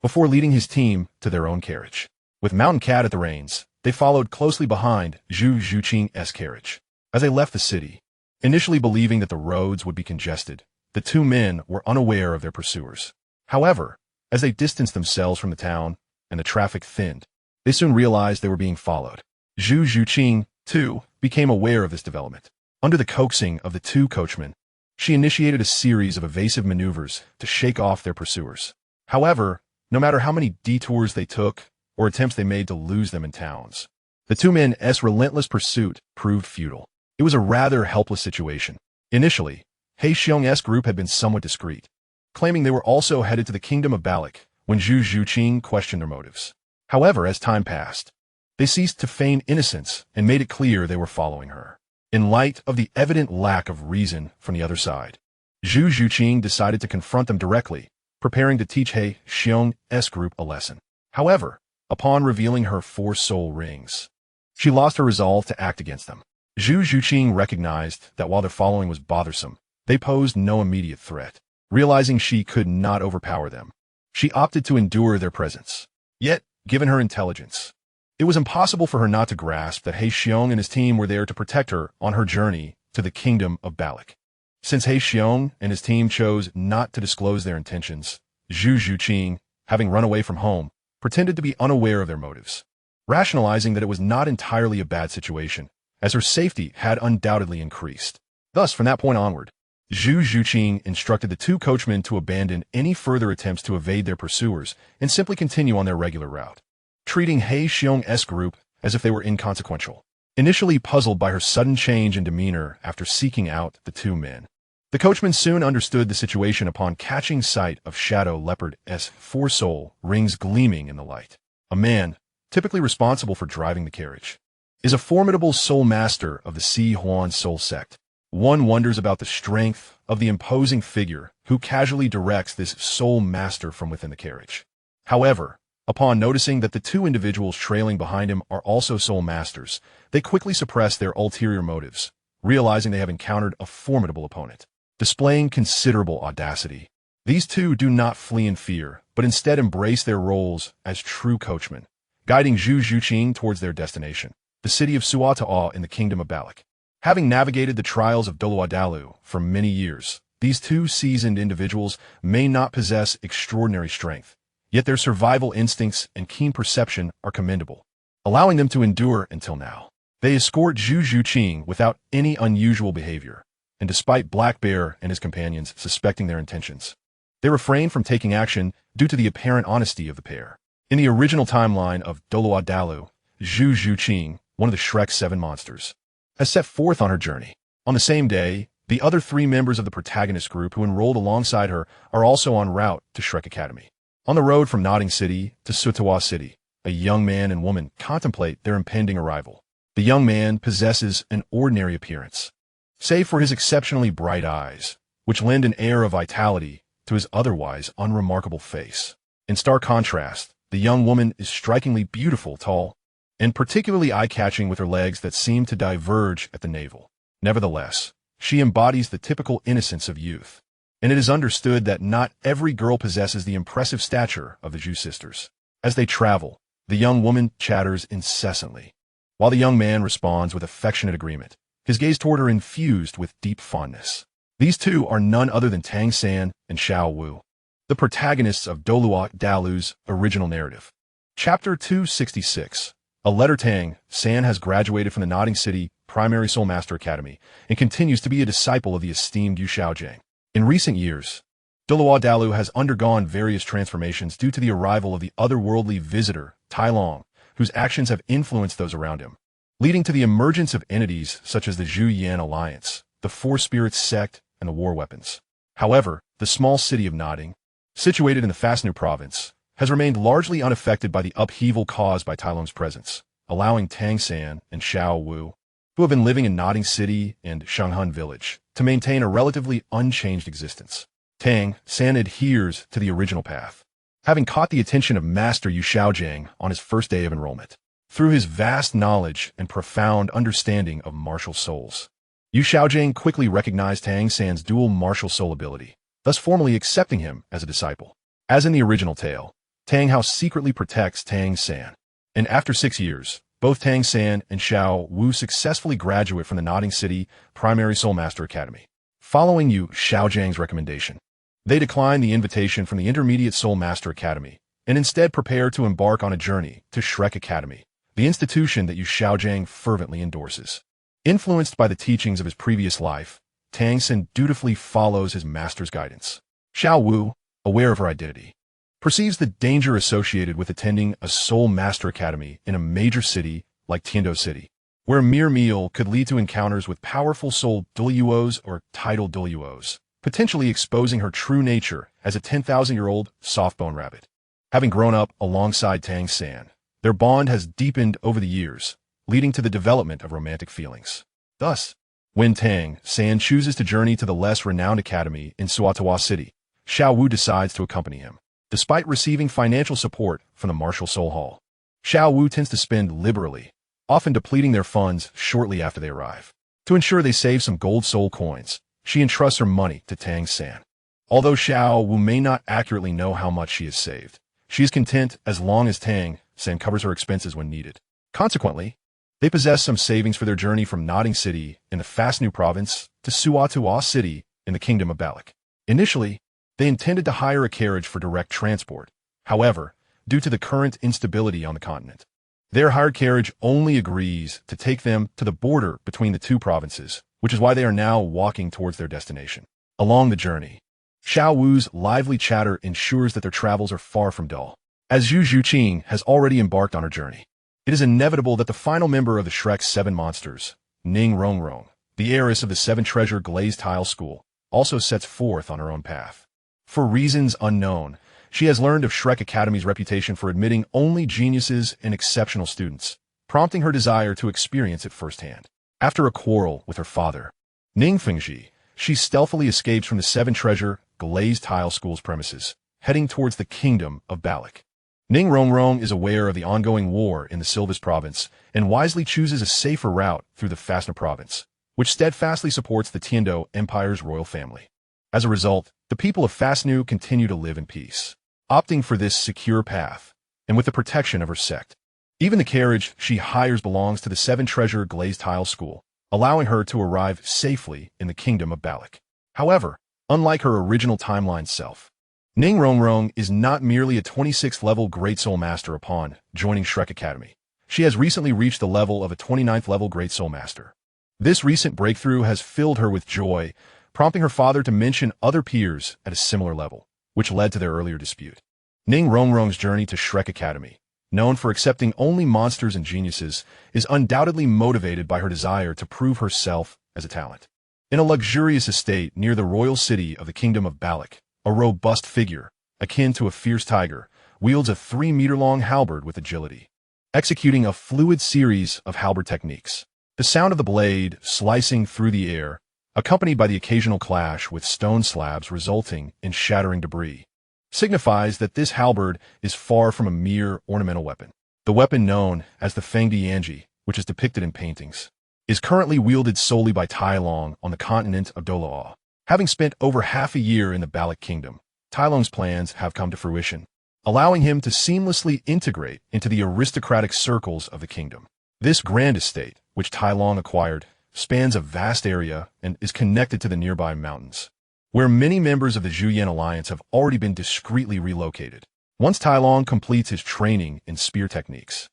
before leading his team to their own carriage. With Mountain Cat at the reins, they followed closely behind Zhu Zhuqing's carriage. As they left the city, initially believing that the roads would be congested, the 2 men were unaware of their pursuers. However, as they distanced themselves from the town and the traffic thinned, they soon realized they were being followed. Zhu Zhuqing, too, became aware of this development. Under the coaxing of the 2 coachmen, she initiated a series of evasive maneuvers to shake off their pursuers. However, no matter how many detours they took or attempts they made to lose them in towns, the 2 men's relentless pursuit proved futile. It was a rather helpless situation. Initially, He Xiong's group had been somewhat discreet, claiming they were also headed to the kingdom of Balak when Zhu Zhuqing questioned their motives. However, as time passed, they ceased to feign innocence and made it clear they were following her. In light of the evident lack of reason from the other side, Zhu Zhuqing decided to confront them directly, preparing to teach He Xiong's group a lesson. However, upon revealing her 4 soul rings, she lost her resolve to act against them. Zhu Zhuqing recognized that while their following was bothersome, they posed no immediate threat. Realizing she could not overpower them, she opted to endure their presence. Yet, given her intelligence, it was impossible for her not to grasp that He Xiong and his team were there to protect her on her journey to the kingdom of Balak. Since He Xiong and his team chose not to disclose their intentions, Zhu Zhuqing, having run away from home, pretended to be unaware of their motives, rationalizing that it was not entirely a bad situation, as her safety had undoubtedly increased. Thus, from that point onward, Zhu Zhuqing instructed the 2 coachmen to abandon any further attempts to evade their pursuers and simply continue on their regular route, treating He Xiong's group as if they were inconsequential. Initially puzzled by her sudden change in demeanor after seeking out the 2 men, the coachmen soon understood the situation upon catching sight of Shadow Leopard's 4 soul rings gleaming in the light. A man, typically responsible for driving the carriage, is a formidable soul master of the Si Huan soul sect. One wonders about the strength of the imposing figure who casually directs this soul master from within the carriage. However, upon noticing that the 2 individuals trailing behind him are also soul masters, they quickly suppress their ulterior motives, realizing they have encountered a formidable opponent. Displaying considerable audacity, these 2 do not flee in fear, but instead embrace their roles as true coachmen, guiding Zhu Zhuqing towards their destination, the city of Suata'aw in the kingdom of Balak. Having navigated the trials of Dalu for many years, these 2 seasoned individuals may not possess extraordinary strength. yet their survival instincts and keen perception are commendable, allowing them to endure until now. They escort Zhu Zhuqing without any unusual behavior, and despite Black Bear and his companions suspecting their intentions, they refrain from taking action due to the apparent honesty of the pair. In the original timeline of Douluo Dalu, Zhu Zhuqing, one of the Shrek's 7 monsters, has set forth on her journey. On the same day, the other 3 members of the protagonist group who enrolled alongside her are also en route to Shrek Academy. On the road from Nodding City to Sutawa City, a young man and woman contemplate their impending arrival. The young man possesses an ordinary appearance, save for his exceptionally bright eyes, which lend an air of vitality to his otherwise unremarkable face. In stark contrast, the young woman is strikingly beautiful, tall, and particularly eye-catching with her legs that seem to diverge at the navel. Nevertheless, she embodies the typical innocence of youth, and it is understood that not every girl possesses the impressive stature of the Zhu sisters. As they travel, the young woman chatters incessantly, while the young man responds with affectionate agreement, his gaze toward her infused with deep fondness. These two are none other than Tang San and Xiao Wu, the protagonists of Douluo Dalu's original narrative. Chapter 266. A letter. Tang San has graduated from the Nodding City Primary Soul Master Academy and continues to be a disciple of the esteemed Yu Xiaojiang. In recent years, Douluo Dalu has undergone various transformations due to the arrival of the otherworldly visitor, Tai Long, whose actions have influenced those around him, leading to the emergence of entities such as the Zhu Yan Alliance, the Four Spirits Sect, and the War Weapons. However, the small city of Nodding, situated in the Fasnu province, has remained largely unaffected by the upheaval caused by Tai Long's presence, allowing Tang San and Xiao Wu, who have been living in Nodding City and Shanghan Village, to maintain a relatively unchanged existence. Tang San adheres to the original path, having caught the attention of Master Yu Xiaojiang on his first day of enrollment. Through his vast knowledge and profound understanding of martial souls, Yu Xiaojiang quickly recognized Tang San's dual martial soul ability, thus formally accepting him as a disciple. As in the original tale, Tang Hao secretly protects Tang San, and after 6 years, both Tang San and Xiao Wu successfully graduate from the Nodding City Primary Soul Master Academy. Following Yu Xiaojiang's recommendation, they decline the invitation from the Intermediate Soul Master Academy and instead prepare to embark on a journey to Shrek Academy, the institution that Yu Xiaojiang fervently endorses. Influenced by the teachings of his previous life, Tang San dutifully follows his master's guidance. Xiao Wu, aware of her identity, perceives the danger associated with attending a Soul Master Academy in a major city like Tiando City, where a mere meal could lead to encounters with powerful soul Douluos or tidal Douluos, potentially exposing her true nature as a 10,000-year-old soft-bone rabbit. Having grown up alongside Tang San, their bond has deepened over the years, leading to the development of romantic feelings. Thus, when Tang San chooses to journey to the less renowned academy in Sutawa City, Xiao Wu decides to accompany him. Despite receiving financial support from the Martial Soul Hall, Xiao Wu tends to spend liberally, often depleting their funds shortly after they arrive. To ensure they save some gold soul coins, she entrusts her money to Tang San. Although Xiao Wu may not accurately know how much she has saved, she is content as long as Tang San covers her expenses when needed. Consequently, they possess some savings for their journey from Nodding City in the Fasnu province to Sutawa City in the Kingdom of Balak. Initially, they intended to hire a carriage for direct transport. However, due to the current instability on the continent, their hired carriage only agrees to take them to the border between the two provinces, which is why they are now walking towards their destination. Along the journey, Xiao Wu's lively chatter ensures that their travels are far from dull. As Zhu Zhuqing has already embarked on her journey, it is inevitable that the final member of the Shrek's 7 monsters, Ning Rongrong, the heiress of the 7 Treasure Glazed Tile School, also sets forth on her own path. For reasons unknown, she has learned of Shrek Academy's reputation for admitting only geniuses and exceptional students, prompting her desire to experience it firsthand. After a quarrel with her father, Ning Fengji, she stealthily escapes from the 7 Treasure Glazed Tile School's premises, heading towards the Kingdom of Balak. Ning Rongrong is aware of the ongoing war in the Silvis province and wisely chooses a safer route through the Fasna province, which steadfastly supports the Tiando Empire's royal family. As a result, the people of Fasnu continue to live in peace, opting for this secure path, and with the protection of her sect. Even the carriage she hires belongs to the 7 Treasure Glazed Tile School, allowing her to arrive safely in the Kingdom of Balak. However, unlike her original timeline self, Ning Rongrong is not merely a 26th level Great Soul Master upon joining Shrek Academy. She has recently reached the level of a 29th level Great Soul Master. This recent breakthrough has filled her with joy, prompting her father to mention other peers at a similar level, which led to their earlier dispute. Ning Rongrong's journey to Shrek Academy, known for accepting only monsters and geniuses, is undoubtedly motivated by her desire to prove herself as a talent. In a luxurious estate near the royal city of the Kingdom of Balak, a robust figure, akin to a fierce tiger, wields a 3-meter-long halberd with agility, executing a fluid series of halberd techniques. The sound of the blade slicing through the air, accompanied by the occasional clash with stone slabs resulting in shattering debris, signifies that this halberd is far from a mere ornamental weapon. The weapon known as the Fengdi Yanji, which is depicted in paintings, is currently wielded solely by Tai Long on the continent of Douluo. Having spent over half a year in the Balak Kingdom, Tai Long's plans have come to fruition, allowing him to seamlessly integrate into the aristocratic circles of the kingdom. This grand estate, which Tai Long acquired, spans a vast area and is connected to the nearby mountains, where many members of the Zhuyan Alliance have already been discreetly relocated. Once Tai Long completes his training in spear techniques,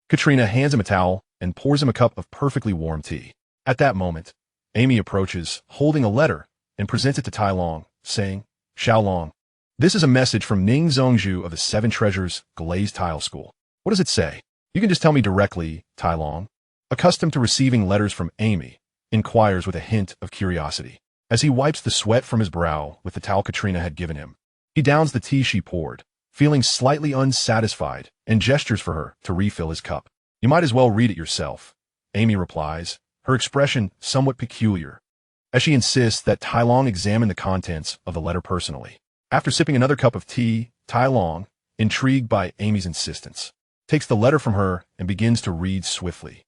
Katrina hands him a towel and pours him a cup of perfectly warm tea. At that moment, Amy approaches, holding a letter, and presents it to Tai Long, saying, "Xiao Long, this is a message from Ning Zhongzhu of the Seven Treasures Glazed Tile School." "What does it say?" "You can just tell me directly," Tai Long, accustomed to receiving letters from Amy, inquires with a hint of curiosity. As he wipes the sweat from his brow with the towel Katrina had given him, he downs the tea she poured, feeling slightly unsatisfied, and gestures for her to refill his cup. "You might as well read it yourself," Amy replies, her expression somewhat peculiar, as she insists that Tai Long examine the contents of the letter personally. After sipping another cup of tea, Tai Long, intrigued by Amy's insistence, takes the letter from her and begins to read swiftly.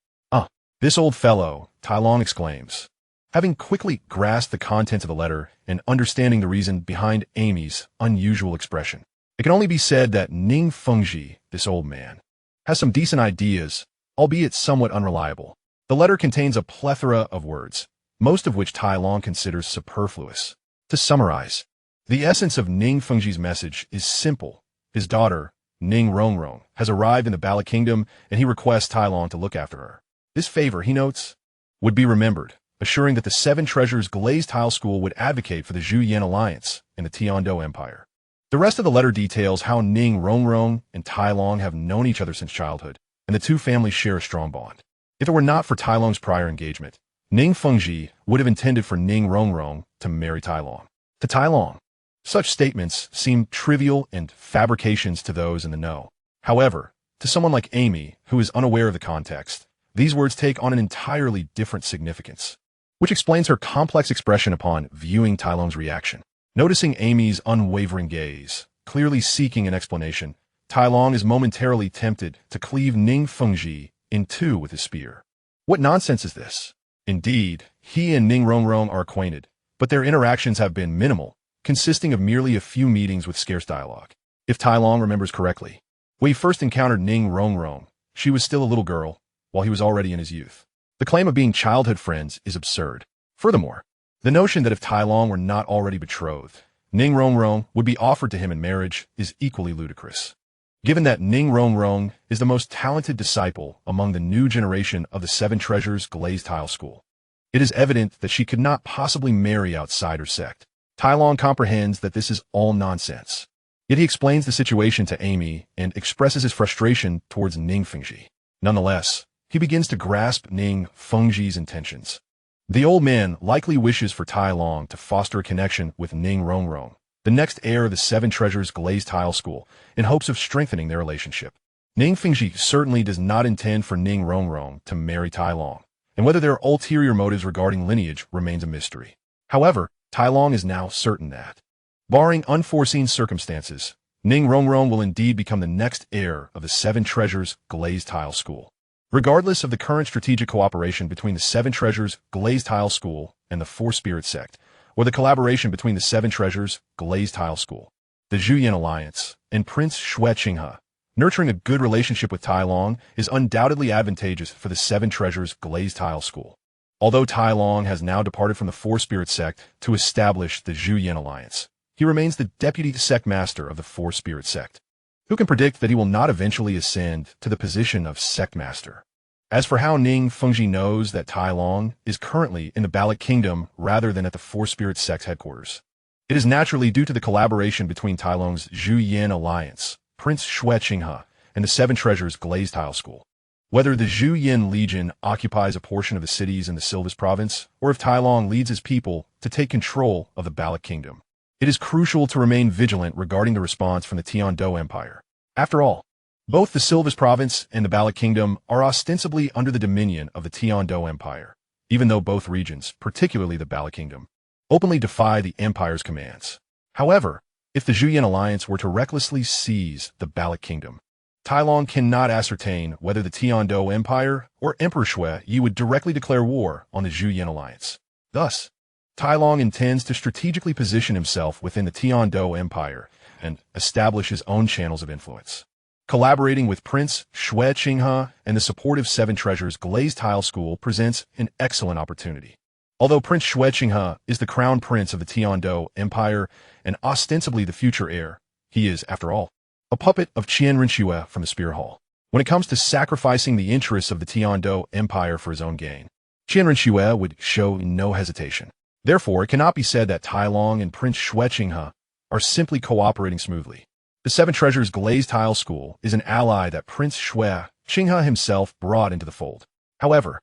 This old fellow," Tai Long exclaims, having quickly grasped the contents of the letter and understanding the reason behind Amy's unusual expression. It can only be said that Ning Fengji, this old man, has some decent ideas, albeit somewhat unreliable. The letter contains a plethora of words, most of which Tai Long considers superfluous. To summarize, the essence of Ning Fengji's message is simple. His daughter, Ning Rongrong, has arrived in the Balak Kingdom, and he requests Tai Long to look after her. This favor, he notes, would be remembered, assuring that the Seven Treasures Glazed Tile School would advocate for the Zhuyan Alliance in the Tiando Empire. The rest of the letter details how Ning Rongrong and Tai Long have known each other since childhood, and the two families share a strong bond. If it were not for Tai Long's prior engagement, Ning Fengji would have intended for Ning Rongrong to marry Tai Long. To Tai Long, such statements seem trivial and fabrications to those in the know. However, to someone like Amy, who is unaware of the context, these words take on an entirely different significance, which explains her complex expression upon viewing Tai Long's reaction. Noticing Amy's unwavering gaze, clearly seeking an explanation, Tai Long is momentarily tempted to cleave Ning Fengji in two with his spear. What nonsense is this? Indeed, he and Ning Rongrong are acquainted, but their interactions have been minimal, consisting of merely a few meetings with scarce dialogue. If Tai Long remembers correctly, when he first encountered Ning Rongrong, she was still a little girl, while he was already in his youth. The claim of being childhood friends is absurd. Furthermore, the notion that if Tai Long were not already betrothed, Ning Rongrong would be offered to him in marriage is equally ludicrous. Given that Ning Rongrong is the most talented disciple among the new generation of the Seven Treasures Glazed Tile School, it is evident that she could not possibly marry outside her sect. Tai Long comprehends that this is all nonsense. Yet he explains the situation to Amy and expresses his frustration towards Ning Fengji. Nonetheless, he begins to grasp Ning Fengji's intentions. The old man likely wishes for Tai Long to foster a connection with Ning Rongrong, the next heir of the Seven Treasures Glazed Tile School, in hopes of strengthening their relationship. Ning Fengji certainly does not intend for Ning Rongrong to marry Tai Long, and whether there are ulterior motives regarding lineage remains a mystery. However, Tai Long is now certain that, barring unforeseen circumstances, Ning Rongrong will indeed become the next heir of the Seven Treasures Glazed Tile School. Regardless of the current strategic cooperation between the Seven Treasures Glazed Tile School and the Four Spirit Sect, or the collaboration between the Seven Treasures Glazed Tile School, the Zhuyan Alliance, and Prince Xue Qinghe, nurturing a good relationship with Tai Long is undoubtedly advantageous for the Seven Treasures Glazed Tile School. Although Tai Long has now departed from the Four Spirit Sect to establish the Zhuyan Alliance, he remains the deputy sect master of the Four Spirit sect. Who can predict that he will not eventually ascend to the position of sect master? As for how Ning Fengji knows that Tai Long is currently in the Ballot Kingdom rather than at the Four Spirit sect's headquarters, it is naturally due to the collaboration between Tai Long's Zhu Yin alliance, Prince Xue Qinghe, and the Seven Treasures Glazed Tile School. Whether the Zhu Yin Legion occupies a portion of the cities in the Silvis province, or if Tai Long leads his people to take control of the Ballot Kingdom, it is crucial to remain vigilant regarding the response from the Tiandou Empire. After all, both the Silvis province and the Ballot Kingdom are ostensibly under the dominion of the Tiandou Empire, even though both regions, particularly the Ballot Kingdom, openly defy the Empire's commands. However, if the Zhu Yin alliance were to recklessly seize the Ballot Kingdom, Tai Long cannot ascertain whether the Tiandou Empire or Emperor Xue Yi would directly declare war on the Zhu Yin alliance. Thus, Tai Long intends to strategically position himself within the Tiandou Empire and establish his own channels of influence. Collaborating with Prince Xue Qinghe and the supportive Seven Treasures Glazed Tile School presents an excellent opportunity. Although Prince Xue Qinghe is the crown prince of the Tiandou Empire and ostensibly the future heir, he is, after all, a puppet of Qian Rinxue from the Spear Hall. When it comes to sacrificing the interests of the Tiandou Empire for his own gain, Qian Rinxue would show no hesitation. Therefore, it cannot be said that Tai Long and Prince Xue Qinghe are simply cooperating smoothly. The Seven Treasures Glazed Tile School is an ally that Prince Xue Qinghe himself brought into the fold. However,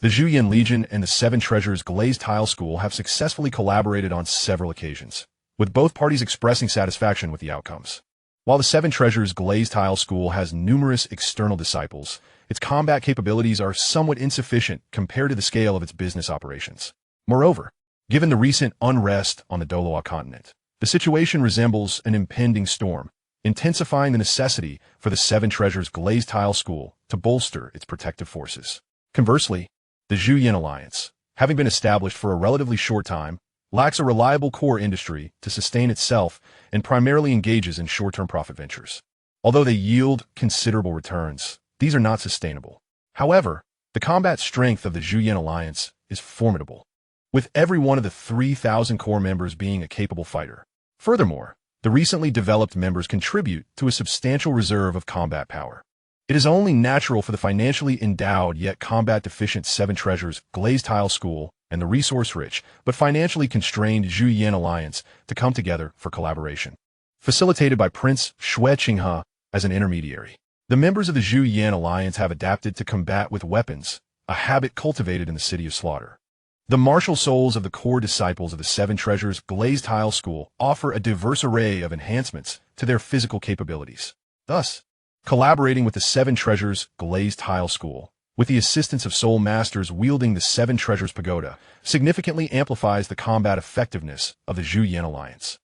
the Zhu Yin Legion and the Seven Treasures Glazed Tile School have successfully collaborated on several occasions, with both parties expressing satisfaction with the outcomes. While the Seven Treasures Glazed Tile School has numerous external disciples, its combat capabilities are somewhat insufficient compared to the scale of its business operations. Moreover, given the recent unrest on the Douluo continent, the situation resembles an impending storm, intensifying the necessity for the Seven Treasures Glazed Tile School to bolster its protective forces. Conversely, the Zhu Yin alliance, having been established for a relatively short time, lacks a reliable core industry to sustain itself and primarily engages in short-term profit ventures. Although they yield considerable returns, these are not sustainable. However, the combat strength of the Zhu Yin alliance is formidable, with every one of the 3,000 core members being a capable fighter. Furthermore, the recently developed members contribute to a substantial reserve of combat power. It is only natural for the financially endowed yet combat-deficient Seven Treasures Glazed Tile School and the resource-rich but financially constrained Zhu Yin alliance to come together for collaboration. Facilitated by Prince Xue Qinghe as an intermediary, the members of the Zhu Yin alliance have adapted to combat with weapons, a habit cultivated in the City of Slaughter. The martial souls of the core disciples of the Seven Treasures Glazed Tile School offer a diverse array of enhancements to their physical capabilities. Thus, collaborating with the Seven Treasures Glazed Tile School, with the assistance of soul masters wielding the Seven Treasures Pagoda, significantly amplifies the combat effectiveness of the Zhu Yin alliance.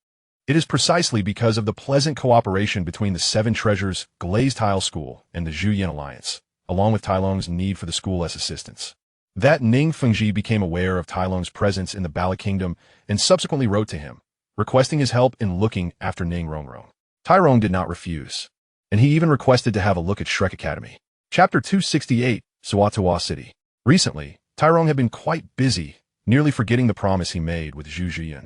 It is precisely because of the pleasant cooperation between the Seven Treasures Glazed Tile School and the Zhu Yin alliance, along with Tai Long's need for the school's assistance, that Ning Fengji became aware of Tai Long's presence in the Ballot Kingdom and subsequently wrote to him, requesting his help in looking after Ning Rongrong. Tai Rong did not refuse, and he even requested to have a look at Shrek Academy. Chapter 268, Suatoa City. Recently, Tai Rong had been quite busy, nearly forgetting the promise he made with Zhu Jian.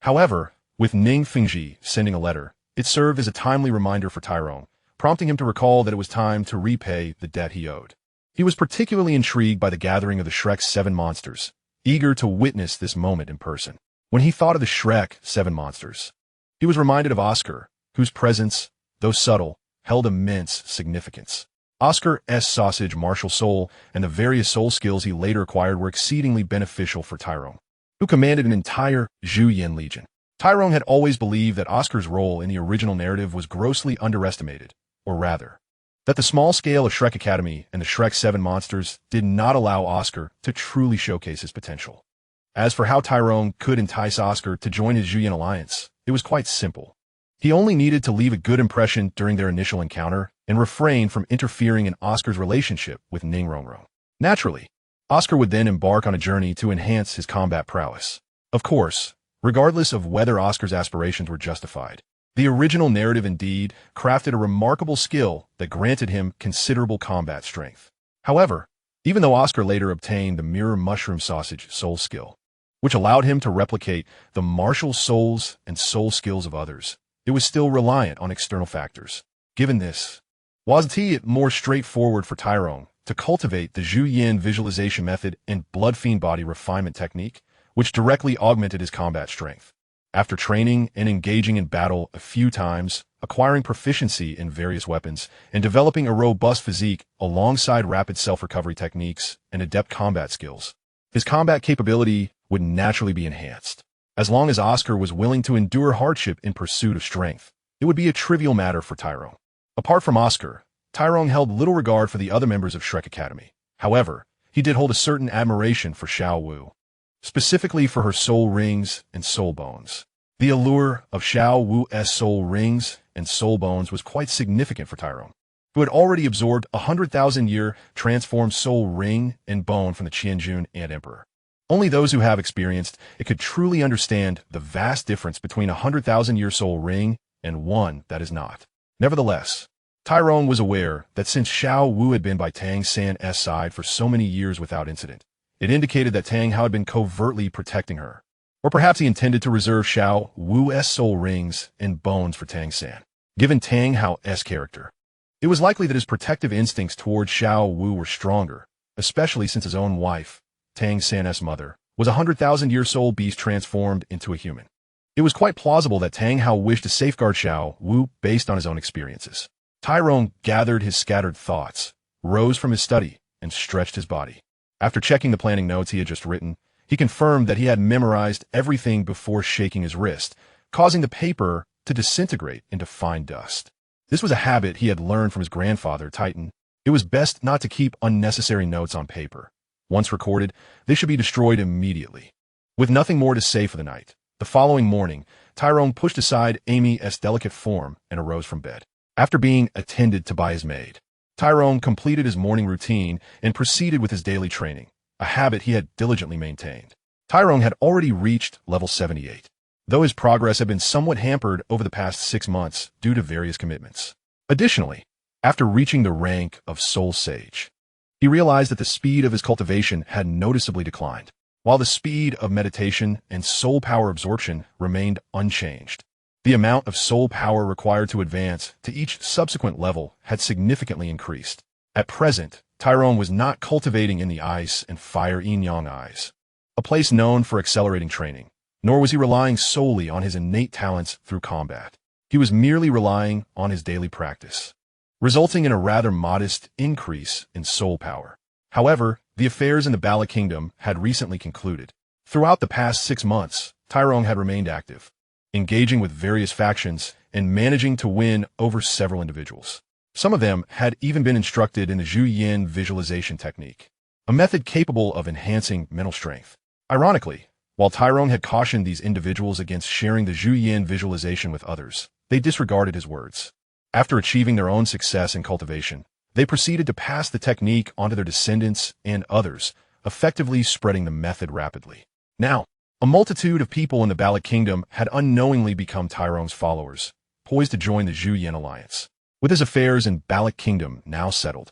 However, with Ning Fengji sending a letter, it served as a timely reminder for Tai Rong, prompting him to recall that it was time to repay the debt he owed. He was particularly intrigued by the gathering of the Shrek's 7 monsters, eager to witness this moment in person. When he thought of the Shrek 7 monsters, he was reminded of Oscar, whose presence, though subtle, held immense significance. Oscar's sausage martial soul and the various soul skills he later acquired were exceedingly beneficial for Tai Rong, who commanded an entire Zhu Yin legion. Tai Rong had always believed that Oscar's role in the original narrative was grossly underestimated, or rather, that the small scale of Shrek Academy and the Shrek 7 monsters did not allow Oscar to truly showcase his potential. As for how Tai Rong could entice Oscar to join his Zhu Yin alliance, it was quite simple. He only needed to leave a good impression during their initial encounter and refrain from interfering in Oscar's relationship with Ning Rongrong. Naturally, Oscar would then embark on a journey to enhance his combat prowess. Of course, regardless of whether Oscar's aspirations were justified, the original narrative indeed crafted a remarkable skill that granted him considerable combat strength. However, even though Oscar later obtained the Mirror Mushroom Sausage soul skill, which allowed him to replicate the martial souls and soul skills of others. It was still reliant on external factors. Given this, was it more straightforward for Tyrone to cultivate the Zhu Yin visualization method and blood fiend body refinement technique, which directly augmented his combat strength. After training and engaging in battle a few times, acquiring proficiency in various weapons, and developing a robust physique alongside rapid self-recovery techniques and adept combat skills, his combat capability would naturally be enhanced. As long as Oscar was willing to endure hardship in pursuit of strength, it would be a trivial matter for Tyrone. Apart from Oscar, Tyrone held little regard for the other members of Shrek Academy. However, he did hold a certain admiration for Xiao Wu, specifically for her soul rings and soul bones. The allure of Xiao Wu's soul rings and soul bones was quite significant for Tyrone, who had already absorbed a 100,000-year transformed soul ring and bone from the Qianjun Ant Emperor. Only those who have experienced it could truly understand the vast difference between a 100,000-year soul ring and one that is not. Nevertheless, Tyrone was aware that since Xiao Wu had been by Tang San's side for so many years without incident, it indicated that Tang Hao had been covertly protecting her. Or perhaps he intended to reserve Xiao Wu's soul rings and bones for Tang San. Given Tang Hao's character, it was likely that his protective instincts towards Xiao Wu were stronger, especially since his own wife, Tang San's mother, was a 100,000-year soul beast transformed into a human. It was quite plausible that Tang Hao wished to safeguard Xiao Wu based on his own experiences. Tyrone gathered his scattered thoughts, rose from his study, and stretched his body. After checking the planning notes he had just written, he confirmed that he had memorized everything before shaking his wrist, causing the paper to disintegrate into fine dust. This was a habit he had learned from his grandfather, Titan. It was best not to keep unnecessary notes on paper. Once recorded, they should be destroyed immediately. With nothing more to say for the night, the following morning, Tyrone pushed aside Amy's delicate form and arose from bed. After being attended to by his maid, Tyrone completed his morning routine and proceeded with his daily training, a habit he had diligently maintained. Tyrone had already reached level 78, though his progress had been somewhat hampered over the past 6 months due to various commitments. Additionally, after reaching the rank of Soul Sage, he realized that the speed of his cultivation had noticeably declined, while the speed of meditation and soul power absorption remained unchanged. The amount of soul power required to advance to each subsequent level had significantly increased. At present, Tyrone was not cultivating in the ice and fire yin-yang eyes, a place known for accelerating training, nor was he relying solely on his innate talents through combat. He was merely relying on his daily practice, resulting in a rather modest increase in soul power. However, the affairs in the Bala Kingdom had recently concluded. Throughout the past 6 months, Tyrone had remained active, engaging with various factions and managing to win over several individuals. Some of them had even been instructed in the Zhu Yin visualization technique, a method capable of enhancing mental strength. Ironically, while Tyrone had cautioned these individuals against sharing the Zhu Yin visualization with others, they disregarded his words. After achieving their own success in cultivation, they proceeded to pass the technique onto their descendants and others, effectively spreading the method rapidly. Now, a multitude of people in the Bala Kingdom had unknowingly become Tyrone's followers, poised to join the Zhu Yin alliance. With his affairs in Bala Kingdom now settled,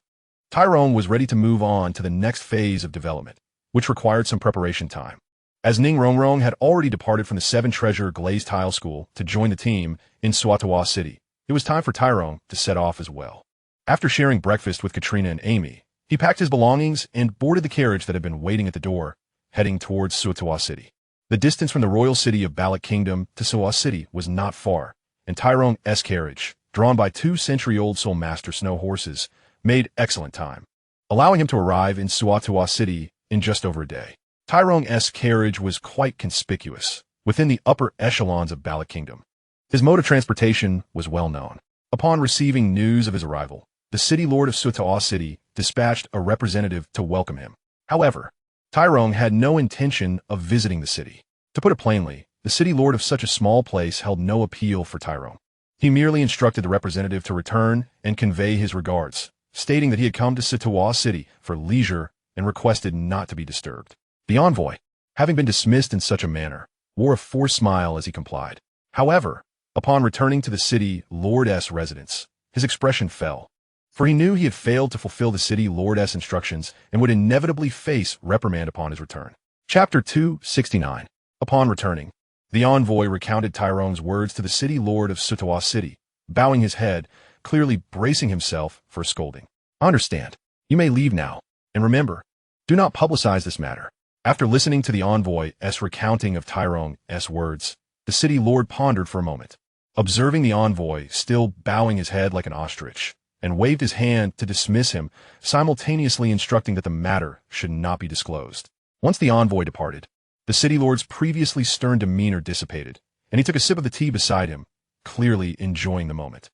Tyrone was ready to move on to the next phase of development, which required some preparation time. As Ning Rongrong had already departed from the 7 Treasure Glazed Tile School to join the team in Suatawa City, it was time for Tyrone to set off as well. After sharing breakfast with Katrina and Amy, he packed his belongings and boarded the carriage that had been waiting at the door, heading towards Suatawa City. The distance from the royal city of Bala Kingdom to Suatawa City was not far, and Tyrone's carriage, drawn by 2-century-old Soul Master Snow horses, made excellent time, allowing him to arrive in Suatawa City in just over a day. Tyrone's carriage was quite conspicuous within the upper echelons of Bala Kingdom. His mode of transportation was well known. Upon receiving news of his arrival, the city lord of Suatawa City dispatched a representative to welcome him. However, Tyrone had no intention of visiting the city. To put it plainly, the city lord of such a small place held no appeal for Tyrone. He merely instructed the representative to return and convey his regards, stating that he had come to Suatawa City for leisure and requested not to be disturbed. The envoy, having been dismissed in such a manner, wore a forced smile as he complied. However, upon returning to the city lord's residence, his expression fell, for he knew he had failed to fulfill the city lord's instructions and would inevitably face reprimand upon his return. Chapter 269. Upon returning, the envoy recounted Tyrone's words to the city lord of Sutawa City, bowing his head, clearly bracing himself for a scolding. I understand. You may leave now. And remember, do not publicize this matter. After listening to the envoy's recounting of Tyrone's words, the city lord pondered for a moment, observing the envoy still bowing his head like an ostrich, and waved his hand to dismiss him, simultaneously instructing that the matter should not be disclosed. Once the envoy departed, the city lord's previously stern demeanor dissipated, and he took a sip of the tea beside him, clearly enjoying the moment.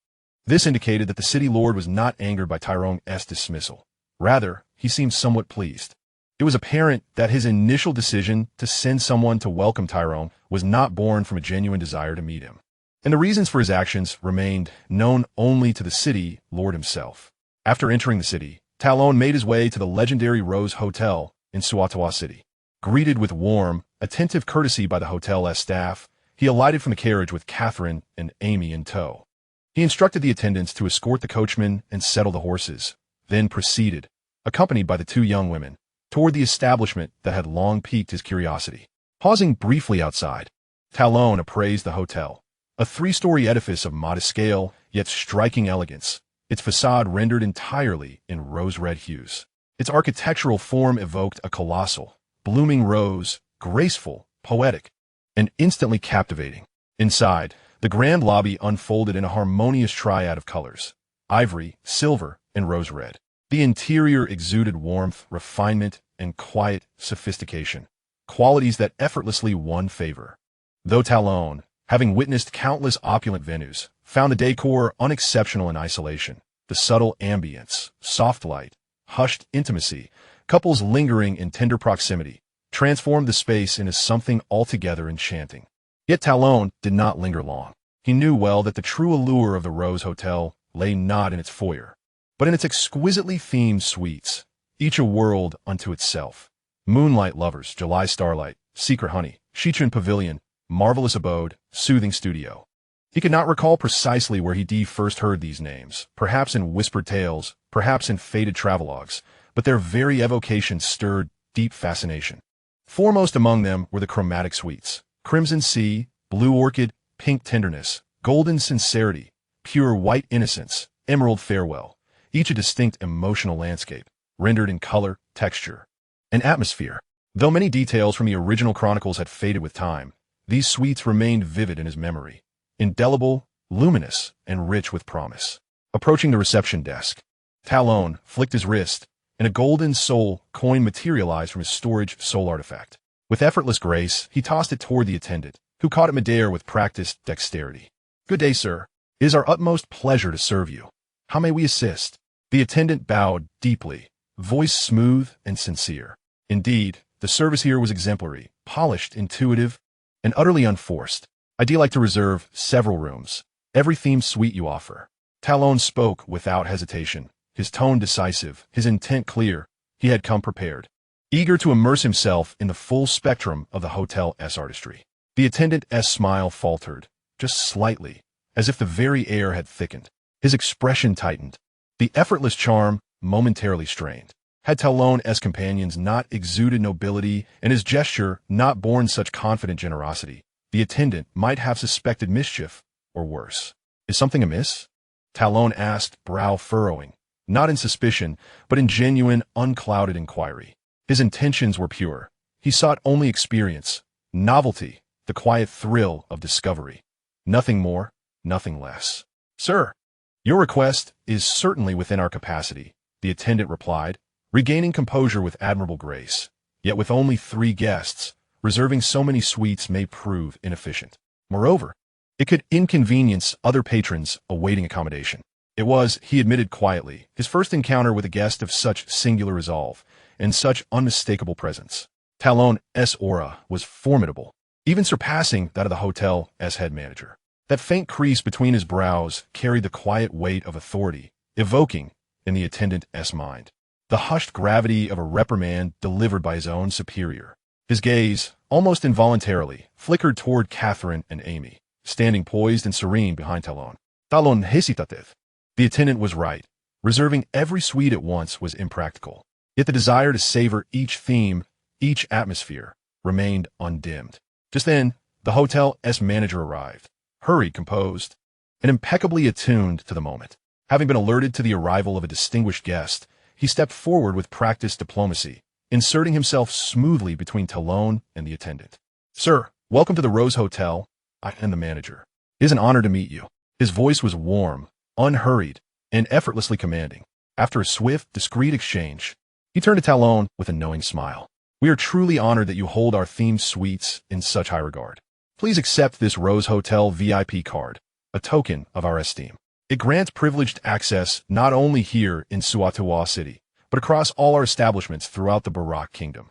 This indicated that the city lord was not angered by Tyrone's dismissal. Rather, he seemed somewhat pleased. It was apparent that his initial decision to send someone to welcome Tyrone was not born from a genuine desire to meet him, and the reasons for his actions remained known only to the city lord himself. After entering the city, Talon made his way to the legendary Rose Hotel in Sutawa City. Greeted with warm, attentive courtesy by the hotel's staff, he alighted from the carriage with Catherine and Amy in tow. He instructed the attendants to escort the coachman and settle the horses, then proceeded, accompanied by the two young women, toward the establishment that had long piqued his curiosity. Pausing briefly outside, Talon appraised the hotel, a three-story edifice of modest scale yet striking elegance, its facade rendered entirely in rose-red hues. Its architectural form evoked a colossal, blooming rose, graceful, poetic, and instantly captivating. Inside, the grand lobby unfolded in a harmonious triad of colors: ivory, silver, and rose red. The interior exuded warmth, refinement, and quiet sophistication, qualities that effortlessly won favor. Though Talon, having witnessed countless opulent venues, found the decor unexceptional in isolation, the subtle ambience, soft light, hushed intimacy, couples lingering in tender proximity, transformed the space into something altogether enchanting. Yet Talon did not linger long. He knew well that the true allure of the Rose Hotel lay not in its foyer, but in its exquisitely themed suites, each a world unto itself. Moonlight lovers, July starlight, secret honey, Shichun pavilion, marvelous abode, soothing studio. He could not recall precisely where he first heard these names, perhaps in whispered tales, perhaps in faded travelogues, but their very evocation stirred deep fascination. Foremost among them were the chromatic suites: crimson sea, blue orchid, pink tenderness, golden sincerity, pure white innocence, emerald farewell, each a distinct emotional landscape, rendered in color, texture, and atmosphere. Though many details from the original chronicles had faded with time, these suites remained vivid in his memory, indelible, luminous, and rich with promise. Approaching the reception desk, Talon flicked his wrist, and a golden soul coin materialized from his storage soul artifact. With effortless grace, he tossed it toward the attendant, who caught it midair with practiced dexterity. "Good day, sir. It is our utmost pleasure to serve you. How may we assist?" The attendant bowed deeply, voice smooth and sincere. Indeed, the service here was exemplary, polished, intuitive, and utterly unforced. "I'd like to reserve several rooms, every themed suite you offer." Talon spoke without hesitation, his tone decisive, his intent clear. He had come prepared, eager to immerse himself in the full spectrum of the hotel's artistry. The attendant's smile faltered, just slightly, as if the very air had thickened. His expression tightened, the effortless charm momentarily strained. Had Talon's companions not exuded nobility and his gesture not borne such confident generosity, the attendant might have suspected mischief, or worse. "Is something amiss?" Talon asked, brow furrowing, not in suspicion, but in genuine, unclouded inquiry. His intentions were pure. He sought only experience, novelty, the quiet thrill of discovery. Nothing more, nothing less. "Sir, your request is certainly within our capacity," the attendant replied, regaining composure with admirable grace. "Yet with only 3 guests, reserving so many suites may prove inefficient. Moreover, it could inconvenience other patrons awaiting accommodation." It was, he admitted quietly, his first encounter with a guest of such singular resolve and such unmistakable presence. Talon's aura was formidable, even surpassing that of the hotel's head manager. That faint crease between his brows carried the quiet weight of authority, evoking, in the attendant's mind, the hushed gravity of a reprimand delivered by his own superior. His gaze, almost involuntarily, flickered toward Catherine and Amy, standing poised and serene behind Talon. "Talon hesitative." The attendant was right. Reserving every suite at once was impractical. Yet the desire to savor each theme, each atmosphere, remained undimmed. Just then, the hotel's manager arrived, hurried, composed, and impeccably attuned to the moment. Having been alerted to the arrival of a distinguished guest, he stepped forward with practiced diplomacy, inserting himself smoothly between Talon and the attendant. "Sir, welcome to the Rose Hotel. I am the manager. It is an honor to meet you." His voice was warm, unhurried, and effortlessly commanding. After a swift, discreet exchange, he turned to Talon with a knowing smile. "We are truly honored that you hold our themed suites in such high regard. Please accept this Rose Hotel VIP card, a token of our esteem. It grants privileged access not only here in Suatoa City, but across all our establishments throughout the Barak Kingdom."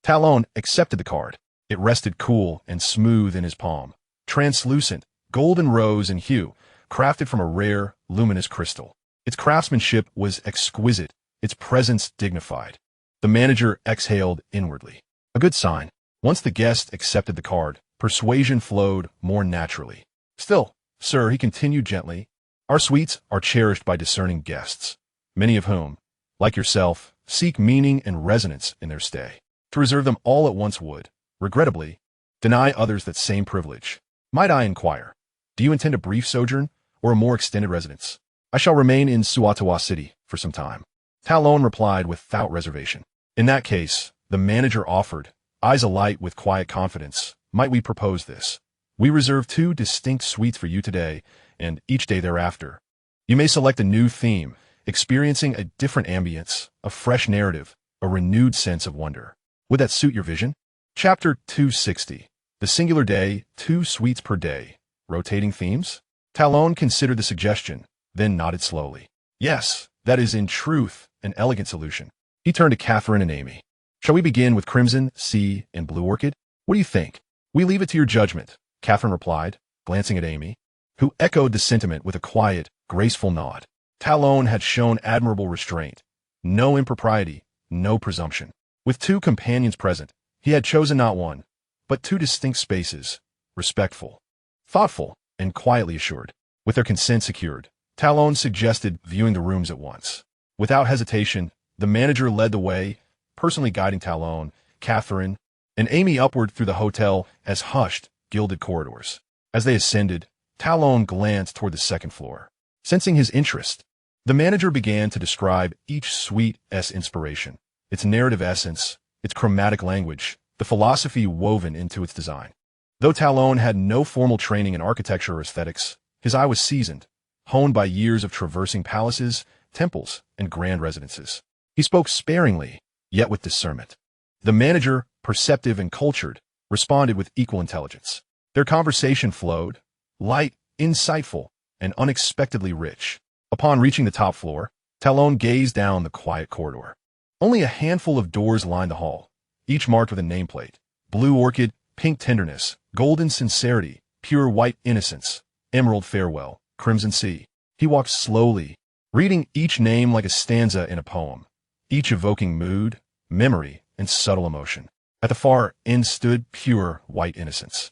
Talon accepted the card. It rested cool and smooth in his palm, translucent, golden rose in hue, crafted from a rare, luminous crystal. Its craftsmanship was exquisite, its presence dignified. The manager exhaled inwardly. A good sign. Once the guest accepted the card, persuasion flowed more naturally. "Still, sir," he continued gently, "our suites are cherished by discerning guests, many of whom, like yourself, seek meaning and resonance in their stay. To reserve them all at once would, regrettably, deny others that same privilege. Might I inquire, do you intend a brief sojourn or a more extended residence?" "I shall remain in Suatoa City for some time," Talon replied without reservation. In that case, the manager offered, eyes alight with quiet confidence, "Might we propose this? We reserve 2 distinct suites for you today and each day thereafter. You may select a new theme, experiencing a different ambience, a fresh narrative, a renewed sense of wonder. Would that suit your vision?" Chapter 260. The singular day, 2 suites per day. Rotating themes? Talon considered the suggestion, then nodded slowly. "Yes, that is in truth an elegant solution." He turned to Catherine and Amy. "Shall we begin with Crimson, Sea, and Blue Orchid? What do you think?" "We leave it to your judgment," Catherine replied, glancing at Amy, who echoed the sentiment with a quiet, graceful nod. Talon had shown admirable restraint. No impropriety, no presumption. With 2 companions present, he had chosen not one, but 2 distinct spaces, respectful, thoughtful, and quietly assured. With their consent secured, Talon suggested viewing the rooms at once. Without hesitation, the manager led the way, personally guiding Talon, Catherine, and Amy upward through the hotel as hushed, gilded corridors. As they ascended, Talon glanced toward the second floor. Sensing his interest, the manager began to describe each suite's inspiration, its narrative essence, its chromatic language, the philosophy woven into its design. Though Talon had no formal training in architecture or aesthetics, his eye was seasoned, honed by years of traversing palaces, temples, and grand residences. He spoke sparingly, yet with discernment. The manager, perceptive and cultured, responded with equal intelligence. Their conversation flowed, light, insightful, and unexpectedly rich. Upon reaching the top floor, Talon gazed down the quiet corridor. Only a handful of doors lined the hall, each marked with a nameplate: Blue Orchid, Pink Tenderness, Golden Sincerity, Pure White Innocence, Emerald Farewell, Crimson Sea. He walked slowly, reading each name like a stanza in a poem, each evoking mood, memory, and subtle emotion. At the far end stood Pure White Innocence.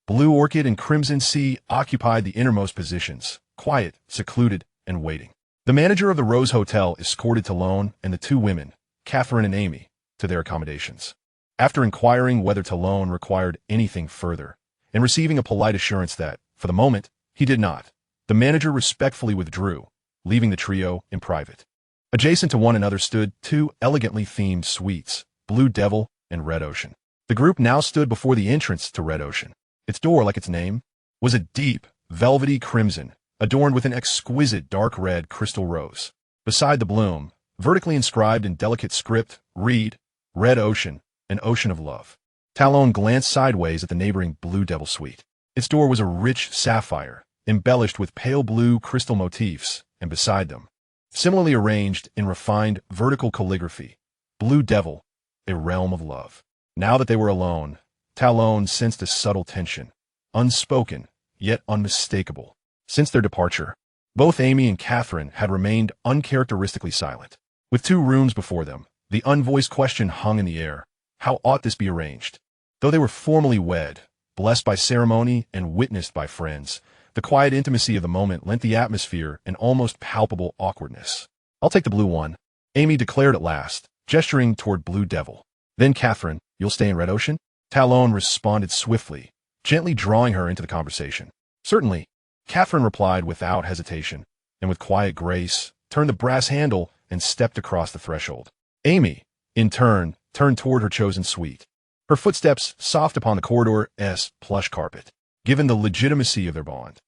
Blue Orchid and Crimson Sea occupied the innermost positions, quiet, secluded, and waiting. The manager of the Rose Hotel escorted Talon and the 2 women, Catherine and Amy, to their accommodations. After inquiring whether Talon required anything further, and receiving a polite assurance that, for the moment, he did not, the manager respectfully withdrew, leaving the trio in private. Adjacent to one another stood 2 elegantly themed suites, Blue Devil and Red Ocean. The group now stood before the entrance to Red Ocean. Its door, like its name, was a deep, velvety crimson, adorned with an exquisite dark red crystal rose. Beside the bloom, vertically inscribed in delicate script, read, "Red Ocean, an ocean of love." Talon glanced sideways at the neighboring Blue Devil suite. Its door was a rich sapphire, embellished with pale blue crystal motifs, and beside them, similarly arranged in refined vertical calligraphy, Blue Devil, a realm of love. Now that they were alone, Talon sensed a subtle tension, unspoken, yet unmistakable. Since their departure, both Amy and Catherine had remained uncharacteristically silent. With 2 rooms before them, the unvoiced question hung in the air: how ought this be arranged? Though they were formally wed, blessed by ceremony and witnessed by friends, the quiet intimacy of the moment lent the atmosphere an almost palpable awkwardness. "I'll take the blue one," Amy declared at last, gesturing toward Blue Devil. "Then, Catherine, you'll stay in Red Ocean?" Talon responded swiftly, gently drawing her into the conversation. Certainly, Catherine replied without hesitation, and with quiet grace, turned the brass handle and stepped across the threshold. Amy, in turn, turned toward her chosen suite, her footsteps soft upon the corridor's plush carpet. Given the legitimacy of their bond,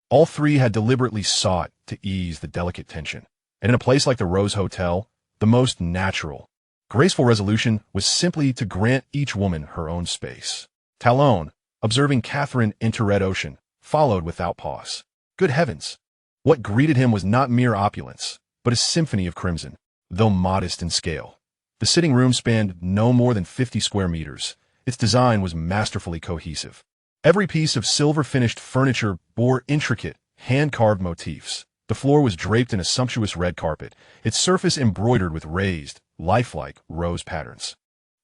all three had deliberately sought to ease the delicate tension, and in a place like the Rose Hotel, the most natural, graceful resolution was simply to grant each woman her own space. Talon, observing Catherine enter Red Ocean, followed without pause. Good heavens! What greeted him was not mere opulence, but a symphony of crimson. Though modest in scale, the sitting room spanned no more than 50 square meters. Its design was masterfully cohesive. Every piece of silver-finished furniture bore intricate, hand-carved motifs. The floor was draped in a sumptuous red carpet, its surface embroidered with raised, lifelike rose patterns.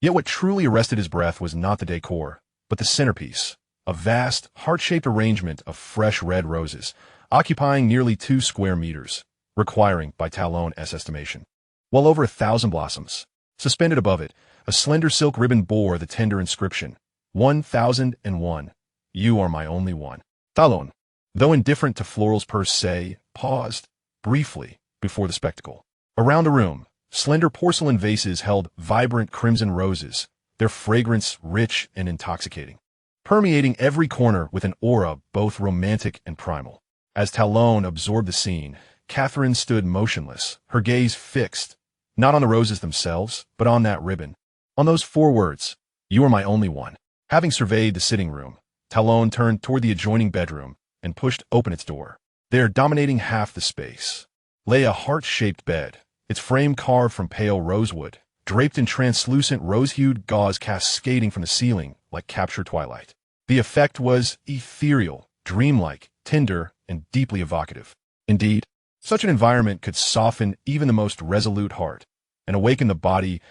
Yet what truly arrested his breath was not the decor, but the centerpiece, a vast, heart-shaped arrangement of fresh red roses, occupying nearly 2 square meters, requiring, by Talon's estimation, well over 1,000 blossoms. Suspended above it, a slender silk ribbon bore the tender inscription, 1001. You are my only one. Talon, though indifferent to florals per se, paused, briefly, before the spectacle. Around the room, slender porcelain vases held vibrant crimson roses, their fragrance rich and intoxicating, permeating every corner with an aura both romantic and primal. As Talon absorbed the scene, Catherine stood motionless, her gaze fixed, not on the roses themselves, but on that ribbon. On those 4 words, you are my only one. Having surveyed the sitting room, Talon turned toward the adjoining bedroom and pushed open its door. There, dominating half the space, lay a heart-shaped bed, its frame carved from pale rosewood, draped in translucent rose-hued gauze cascading from the ceiling like captured twilight. The effect was ethereal, dreamlike, tender, and deeply evocative. Indeed, such an environment could soften even the most resolute heart and awaken the body's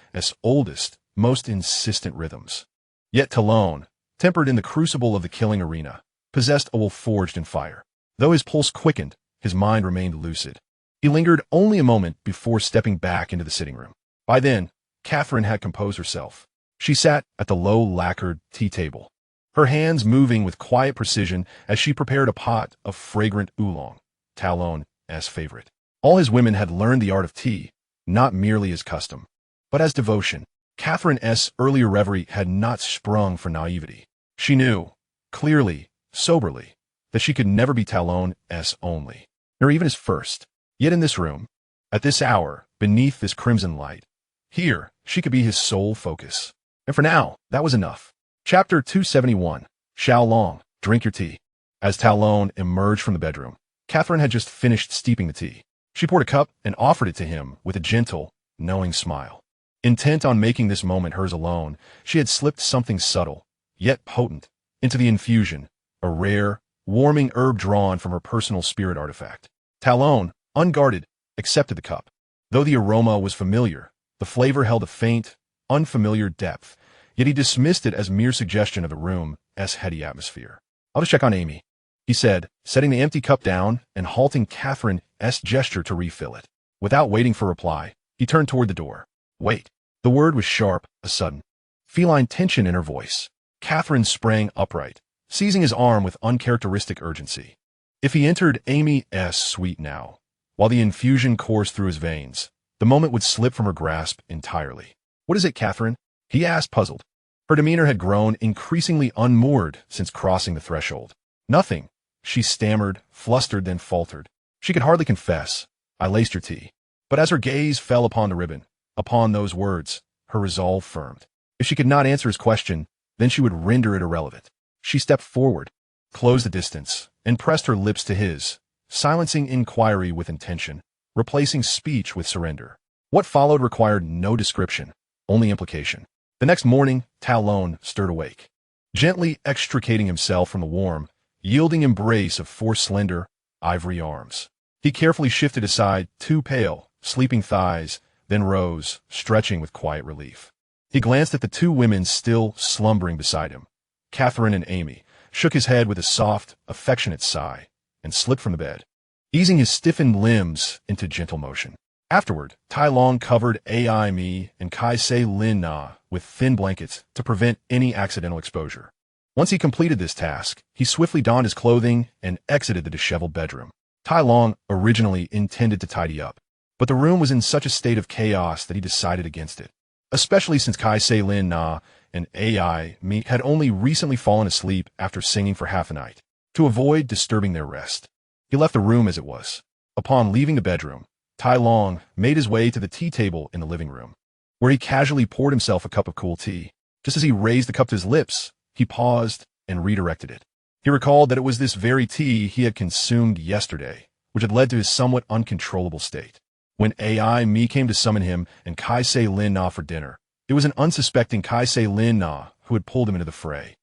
oldest, most insistent rhythms. Yet Talon, tempered in the crucible of the killing arena, possessed a will forged in fire. Though his pulse quickened, his mind remained lucid. He lingered only a moment before stepping back into the sitting room. By then, Catherine had composed herself. She sat at the low lacquered tea table, her hands moving with quiet precision as she prepared a pot of fragrant oolong, Talon's favorite. All his women had learned the art of tea, not merely as custom, but as devotion. Catherine's earlier reverie had not sprung from naivety. She knew, clearly, soberly, that she could never be Talon's only, nor even his first. Yet in this room, at this hour, beneath this crimson light, here, she could be his sole focus. And for now, that was enough. Chapter 271, Xiao Long, Drink Your Tea. As Talon emerged from the bedroom, Catherine had just finished steeping the tea. She poured a cup and offered it to him with a gentle, knowing smile. Intent on making this moment hers alone, she had slipped something subtle, yet potent, into the infusion, a rare, warming herb drawn from her personal spirit artifact. Talon, unguarded, accepted the cup. Though the aroma was familiar, the flavor held a faint, unfamiliar depth, yet he dismissed it as mere suggestion of the room's heady atmosphere. I'll just check on Amy, he said, setting the empty cup down and halting Catherine's gesture to refill it. Without waiting for reply, he turned toward the door. Wait. The word was sharp, a sudden, feline tension in her voice. Catherine sprang upright, seizing his arm with uncharacteristic urgency. If he entered Amy's suite now, while the infusion coursed through his veins, the moment would slip from her grasp entirely. What is it, Catherine? He asked, puzzled. Her demeanor had grown increasingly unmoored since crossing the threshold. Nothing, she stammered, flustered, then faltered. She could hardly confess. I laced your tea. But as her gaze fell upon the ribbon, upon those words, her resolve firmed. If she could not answer his question, then she would render it irrelevant. She stepped forward, closed the distance, and pressed her lips to his, silencing inquiry with intention, replacing speech with surrender. What followed required no description, only implication. The next morning, Talon stirred awake, gently extricating himself from the warm, yielding embrace of 4 slender, ivory arms. He carefully shifted aside 2 pale, sleeping thighs, then rose, stretching with quiet relief. He glanced at the 2 women still slumbering beside him, Catherine and Amy, shook his head with a soft, affectionate sigh, and slipped from the bed, easing his stiffened limbs into gentle motion. Afterward, Tai Long covered Ai Mi and Kai Se Lin Na with thin blankets to prevent any accidental exposure. Once he completed this task, he swiftly donned his clothing and exited the disheveled bedroom. Tai Long originally intended to tidy up, but the room was in such a state of chaos that he decided against it, especially since Kai Se Lin Na and AI Mi had only recently fallen asleep after singing for half a night. To avoid disturbing their rest, he left the room as it was. Upon leaving the bedroom, Tai Long made his way to the tea table in the living room, where he casually poured himself a cup of cool tea. Just as he raised the cup to his lips, he paused and redirected it. He recalled that it was this very tea he had consumed yesterday, which had led to his somewhat uncontrollable state. When AI Mi came to summon him and Kai Se Lin Na for dinner, it was an unsuspecting Kai Se Lin Na who had pulled him into the fray,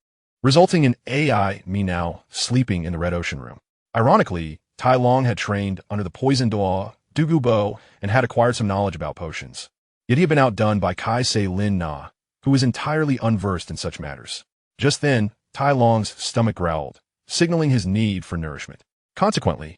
resulting in AI Mi now sleeping in the Red Ocean room. Ironically, Tai Long had trained under the poison Douluo, Douluo, and had acquired some knowledge about potions. Yet he had been outdone by Kai Se Lin Na, who was entirely unversed in such matters. Just then, Tai Long's stomach growled, signaling his need for nourishment. Consequently,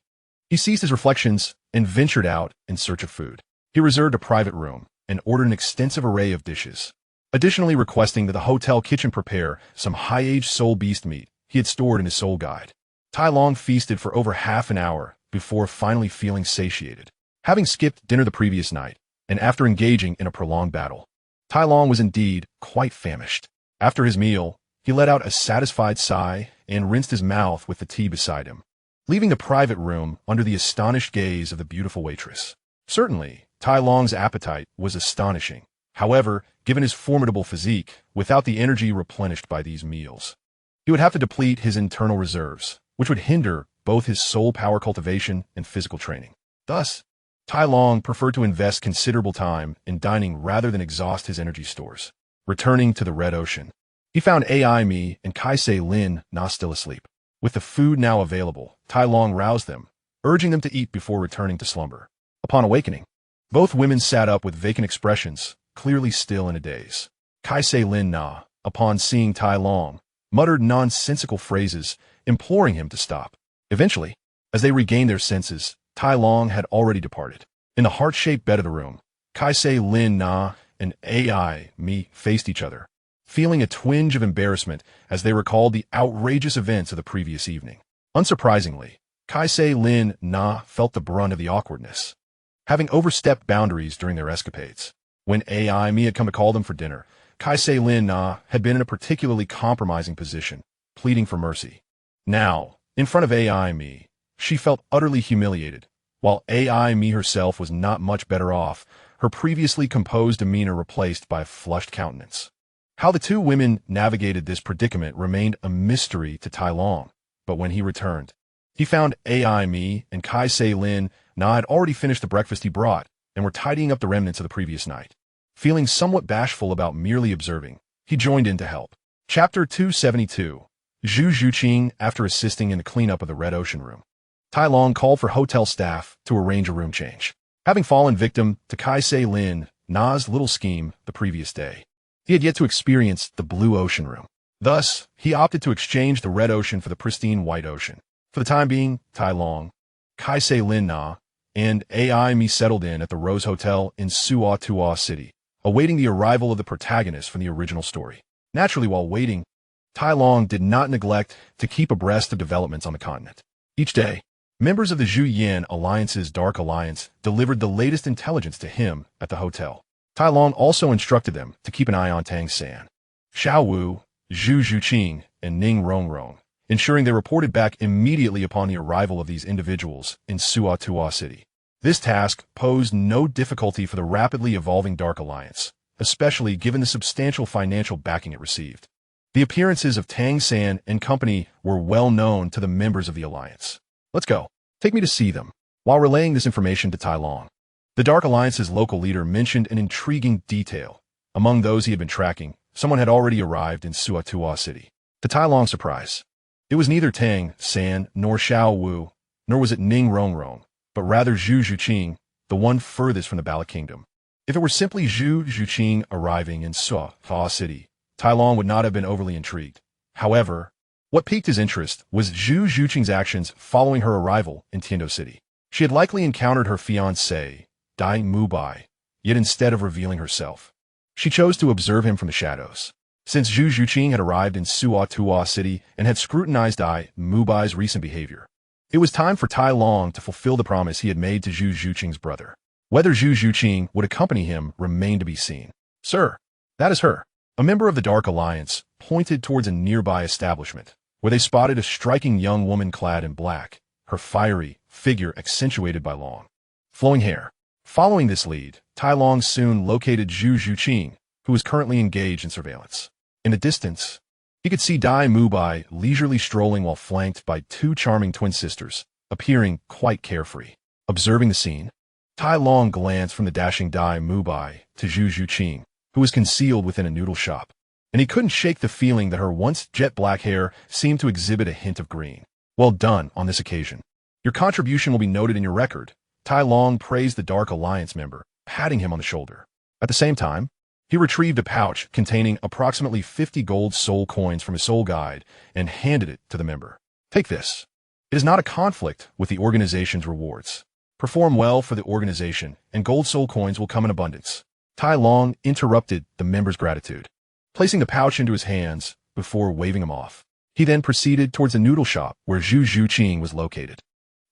he ceased his reflections and ventured out in search of food. He reserved a private room and ordered an extensive array of dishes, additionally requesting that the hotel kitchen prepare some high-aged soul beast meat he had stored in his soul guide. Tai Long feasted for over half an hour before finally feeling satiated. Having skipped dinner the previous night, and after engaging in a prolonged battle, Tai Long was indeed quite famished. After his meal, he let out a satisfied sigh and rinsed his mouth with the tea beside him, leaving the private room under the astonished gaze of the beautiful waitress. Certainly, Tai Long's appetite was astonishing. However, given his formidable physique, without the energy replenished by these meals, he would have to deplete his internal reserves, which would hinder both his soul power cultivation and physical training. Thus, Tai Long preferred to invest considerable time in dining rather than exhaust his energy stores. Returning to the Red Ocean, he found AI Mi and Kai Se Lin Na still asleep. With the food now available, Tai Long roused them, urging them to eat before returning to slumber. Upon awakening, both women sat up with vacant expressions, clearly still in a daze. Kai Se Lin Na, upon seeing Tai Long, muttered nonsensical phrases, imploring him to stop. Eventually, as they regained their senses, Tai Long had already departed. In the heart-shaped bed of the room, Kai Se Lin Na and AI Mi faced each other, feeling a twinge of embarrassment as they recalled the outrageous events of the previous evening. Unsurprisingly, Kai Se Lin Na felt the brunt of the awkwardness, having overstepped boundaries during their escapades. When AI Mi had come to call them for dinner, Kai Se Lin Na had been in a particularly compromising position, pleading for mercy. Now, in front of AI Mi, she felt utterly humiliated. While AI Mi herself was not much better off, her previously composed demeanor replaced by a flushed countenance. How the two women navigated this predicament remained a mystery to Tai Long, but when he returned, he found AI Mi and Kai Se Lin Na had already finished the breakfast he brought and were tidying up the remnants of the previous night. Feeling somewhat bashful about merely observing, he joined in to help. Chapter 272. Zhu Zhuqing. After assisting in the cleanup of the Red Ocean room, Tai Long called for hotel staff to arrange a room change. Having fallen victim to Kai Se Lin Na's little scheme the previous day, he had yet to experience the Blue Ocean room. Thus, he opted to exchange the Red Ocean for the pristine White Ocean. For the time being, Tai Long, Kai Se Lin Na, and AI Mi settled in at the Rose Hotel in Suo City, awaiting the arrival of the protagonist from the original story. Naturally, while waiting, Tai Long did not neglect to keep abreast of developments on the continent. Each day, members of the Zhu Yan Alliance's Dark Alliance delivered the latest intelligence to him at the hotel. Tai Long also instructed them to keep an eye on Tang San, Xiao Wu, Zhu Zhuqing, and Ning Rongrong, ensuring they reported back immediately upon the arrival of these individuals in Suo City. This task posed no difficulty for the rapidly evolving Dark Alliance, especially given the substantial financial backing it received. The appearances of Tang San and company were well known to the members of the Alliance. Let's go. Take me to see them. While relaying this information to Tai Long, the Dark Alliance's local leader mentioned an intriguing detail. Among those he had been tracking, someone had already arrived in Suo City. To Tai Long's surprise, it was neither Tang San nor Xiao Wu, nor was it Ning Rongrong, but rather Zhu Zhuqing, the one furthest from the Bala Kingdom. If it were simply Zhu Zhuqing arriving in Suo City, Tai Long would not have been overly intrigued. However, what piqued his interest was Zhu Zhuqing's actions following her arrival in Tiando City. She had likely encountered her fiancé, Dai Mubai, yet instead of revealing herself, She chose to observe him from the shadows. Since Zhu Zhuqing had arrived in Suo Tua City and had scrutinized Dai Mubai's recent behavior, it was time for Tai Long to fulfill the promise he had made to Zhu Zhuqing's brother. Whether Zhu Zhuqing would accompany him remained to be seen. "Sir, that is her." A member of the Dark Alliance pointed towards a nearby establishment, where they spotted a striking young woman clad in black, her fiery figure accentuated by long, flowing hair. Following this lead, Tai Long soon located Zhu Zhuqing, who was currently engaged in surveillance. In the distance, he could see Dai Mubai leisurely strolling while flanked by two charming twin sisters, appearing quite carefree. Observing the scene, Tai Long glanced from the dashing Dai Mubai to Zhu Zhuqing, who was concealed within a noodle shop, and he couldn't shake the feeling that her once jet-black hair seemed to exhibit a hint of green. "Well done on this occasion. Your contribution will be noted in your record." Tai Long praised the Dark Alliance member, patting him on the shoulder. At the same time, he retrieved a pouch containing approximately 50 gold soul coins from his soul guide and handed it to the member. "Take this. It is not a conflict with the organization's rewards. Perform well for the organization, and gold soul coins will come in abundance." Tai Long interrupted the member's gratitude, placing the pouch into his hands before waving him off. He then proceeded towards the noodle shop where Zhu Zhuqing was located.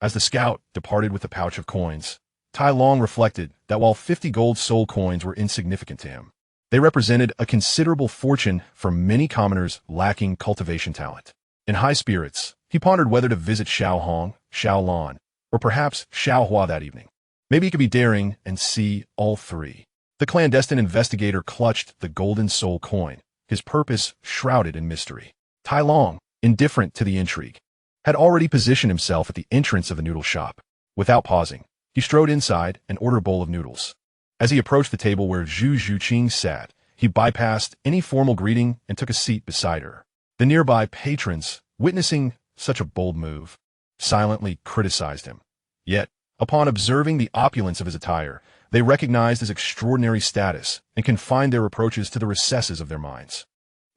As the scout departed with the pouch of coins, Tai Long reflected that while 50 gold soul coins were insignificant to him, they represented a considerable fortune for many commoners lacking cultivation talent. In high spirits, he pondered whether to visit Xiaohong, Xiaolan, or perhaps Xiaohua that evening. Maybe he could be daring and see all three. The clandestine investigator clutched the golden soul coin, his purpose shrouded in mystery. Tai Long, indifferent to the intrigue, had already positioned himself at the entrance of the noodle shop. Without pausing, he strode inside and ordered a bowl of noodles. As he approached the table where Zhu Zhuqing sat, he bypassed any formal greeting and took a seat beside her. The nearby patrons, witnessing such a bold move, silently criticized him. Yet, upon observing the opulence of his attire, they recognized his extraordinary status and confined their reproaches to the recesses of their minds.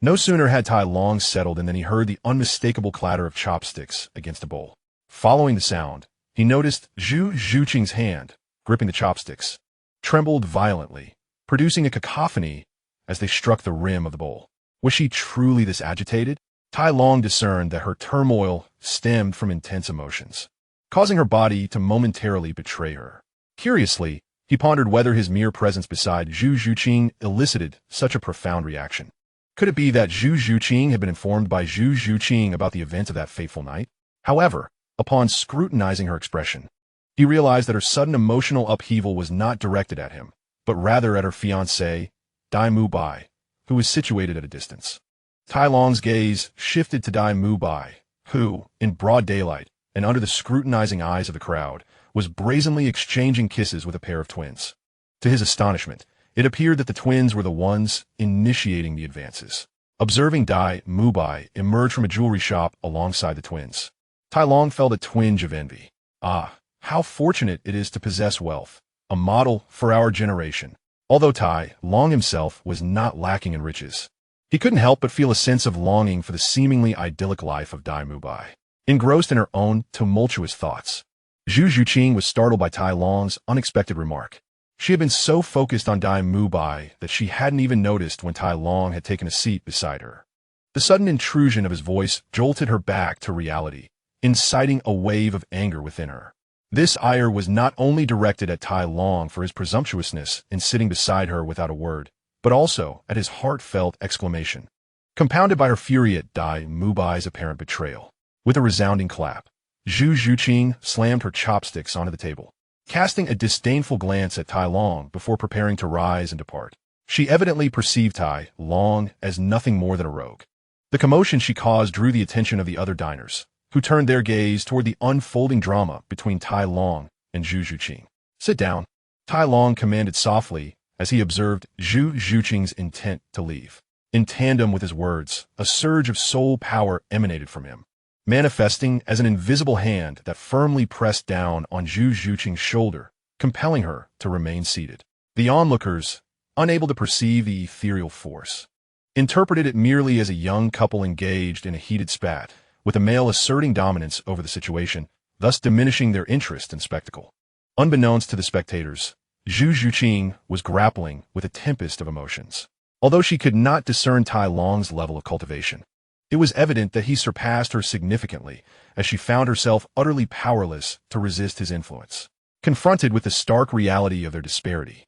No sooner had Tai Long settled in than he heard the unmistakable clatter of chopsticks against a bowl. Following the sound, he noticed Zhu Zhuqing's hand, gripping the chopsticks, trembled violently, producing a cacophony as they struck the rim of the bowl. Was she truly this agitated? Tai Long discerned that her turmoil stemmed from intense emotions, causing her body to momentarily betray her. Curiously, he pondered whether his mere presence beside Zhu Zhuqing elicited such a profound reaction. Could it be that Zhu Zhuqing had been informed by Zhu Zhuqing about the events of that fateful night? However, upon scrutinizing her expression, he realized that her sudden emotional upheaval was not directed at him, but rather at her fiancé, Dai Mubai, who was situated at a distance. Tai Long's gaze shifted to Dai Mubai, who, in broad daylight and under the scrutinizing eyes of the crowd, was brazenly exchanging kisses with a pair of twins. To his astonishment, it appeared that the twins were the ones initiating the advances. Observing Dai Mubai emerge from a jewelry shop alongside the twins, Tai Long felt a twinge of envy. "Ah, how fortunate it is to possess wealth, a model for our generation." Although Tai Long himself was not lacking in riches, he couldn't help but feel a sense of longing for the seemingly idyllic life of Dai Mubai. Engrossed in her own tumultuous thoughts, Zhu Zhuqing was startled by Tai Long's unexpected remark. She had been so focused on Dai Mubai that she hadn't even noticed when Tai Long had taken a seat beside her. The sudden intrusion of his voice jolted her back to reality, inciting a wave of anger within her. This ire was not only directed at Tai Long for his presumptuousness in sitting beside her without a word, but also at his heartfelt exclamation, compounded by her fury at Dai Mubai's apparent betrayal. With a resounding clap, Zhu Zhuqing slammed her chopsticks onto the table, casting a disdainful glance at Tai Long before preparing to rise and depart. She evidently perceived Tai Long as nothing more than a rogue. The commotion she caused drew the attention of the other diners, who turned their gaze toward the unfolding drama between Tai Long and Zhu Zhuqing. "Sit down," Tai Long commanded softly as he observed Zhu Zhuqing's intent to leave. In tandem with his words, a surge of soul power emanated from him, manifesting as an invisible hand that firmly pressed down on Zhu Zhuqing's shoulder, compelling her to remain seated. The onlookers, unable to perceive the ethereal force, interpreted it merely as a young couple engaged in a heated spat, with a male asserting dominance over the situation, thus diminishing their interest in spectacle. Unbeknownst to the spectators, Zhu Zhuqing was grappling with a tempest of emotions. Although she could not discern Tai Long's level of cultivation, it was evident that he surpassed her significantly as she found herself utterly powerless to resist his influence. Confronted with the stark reality of their disparity,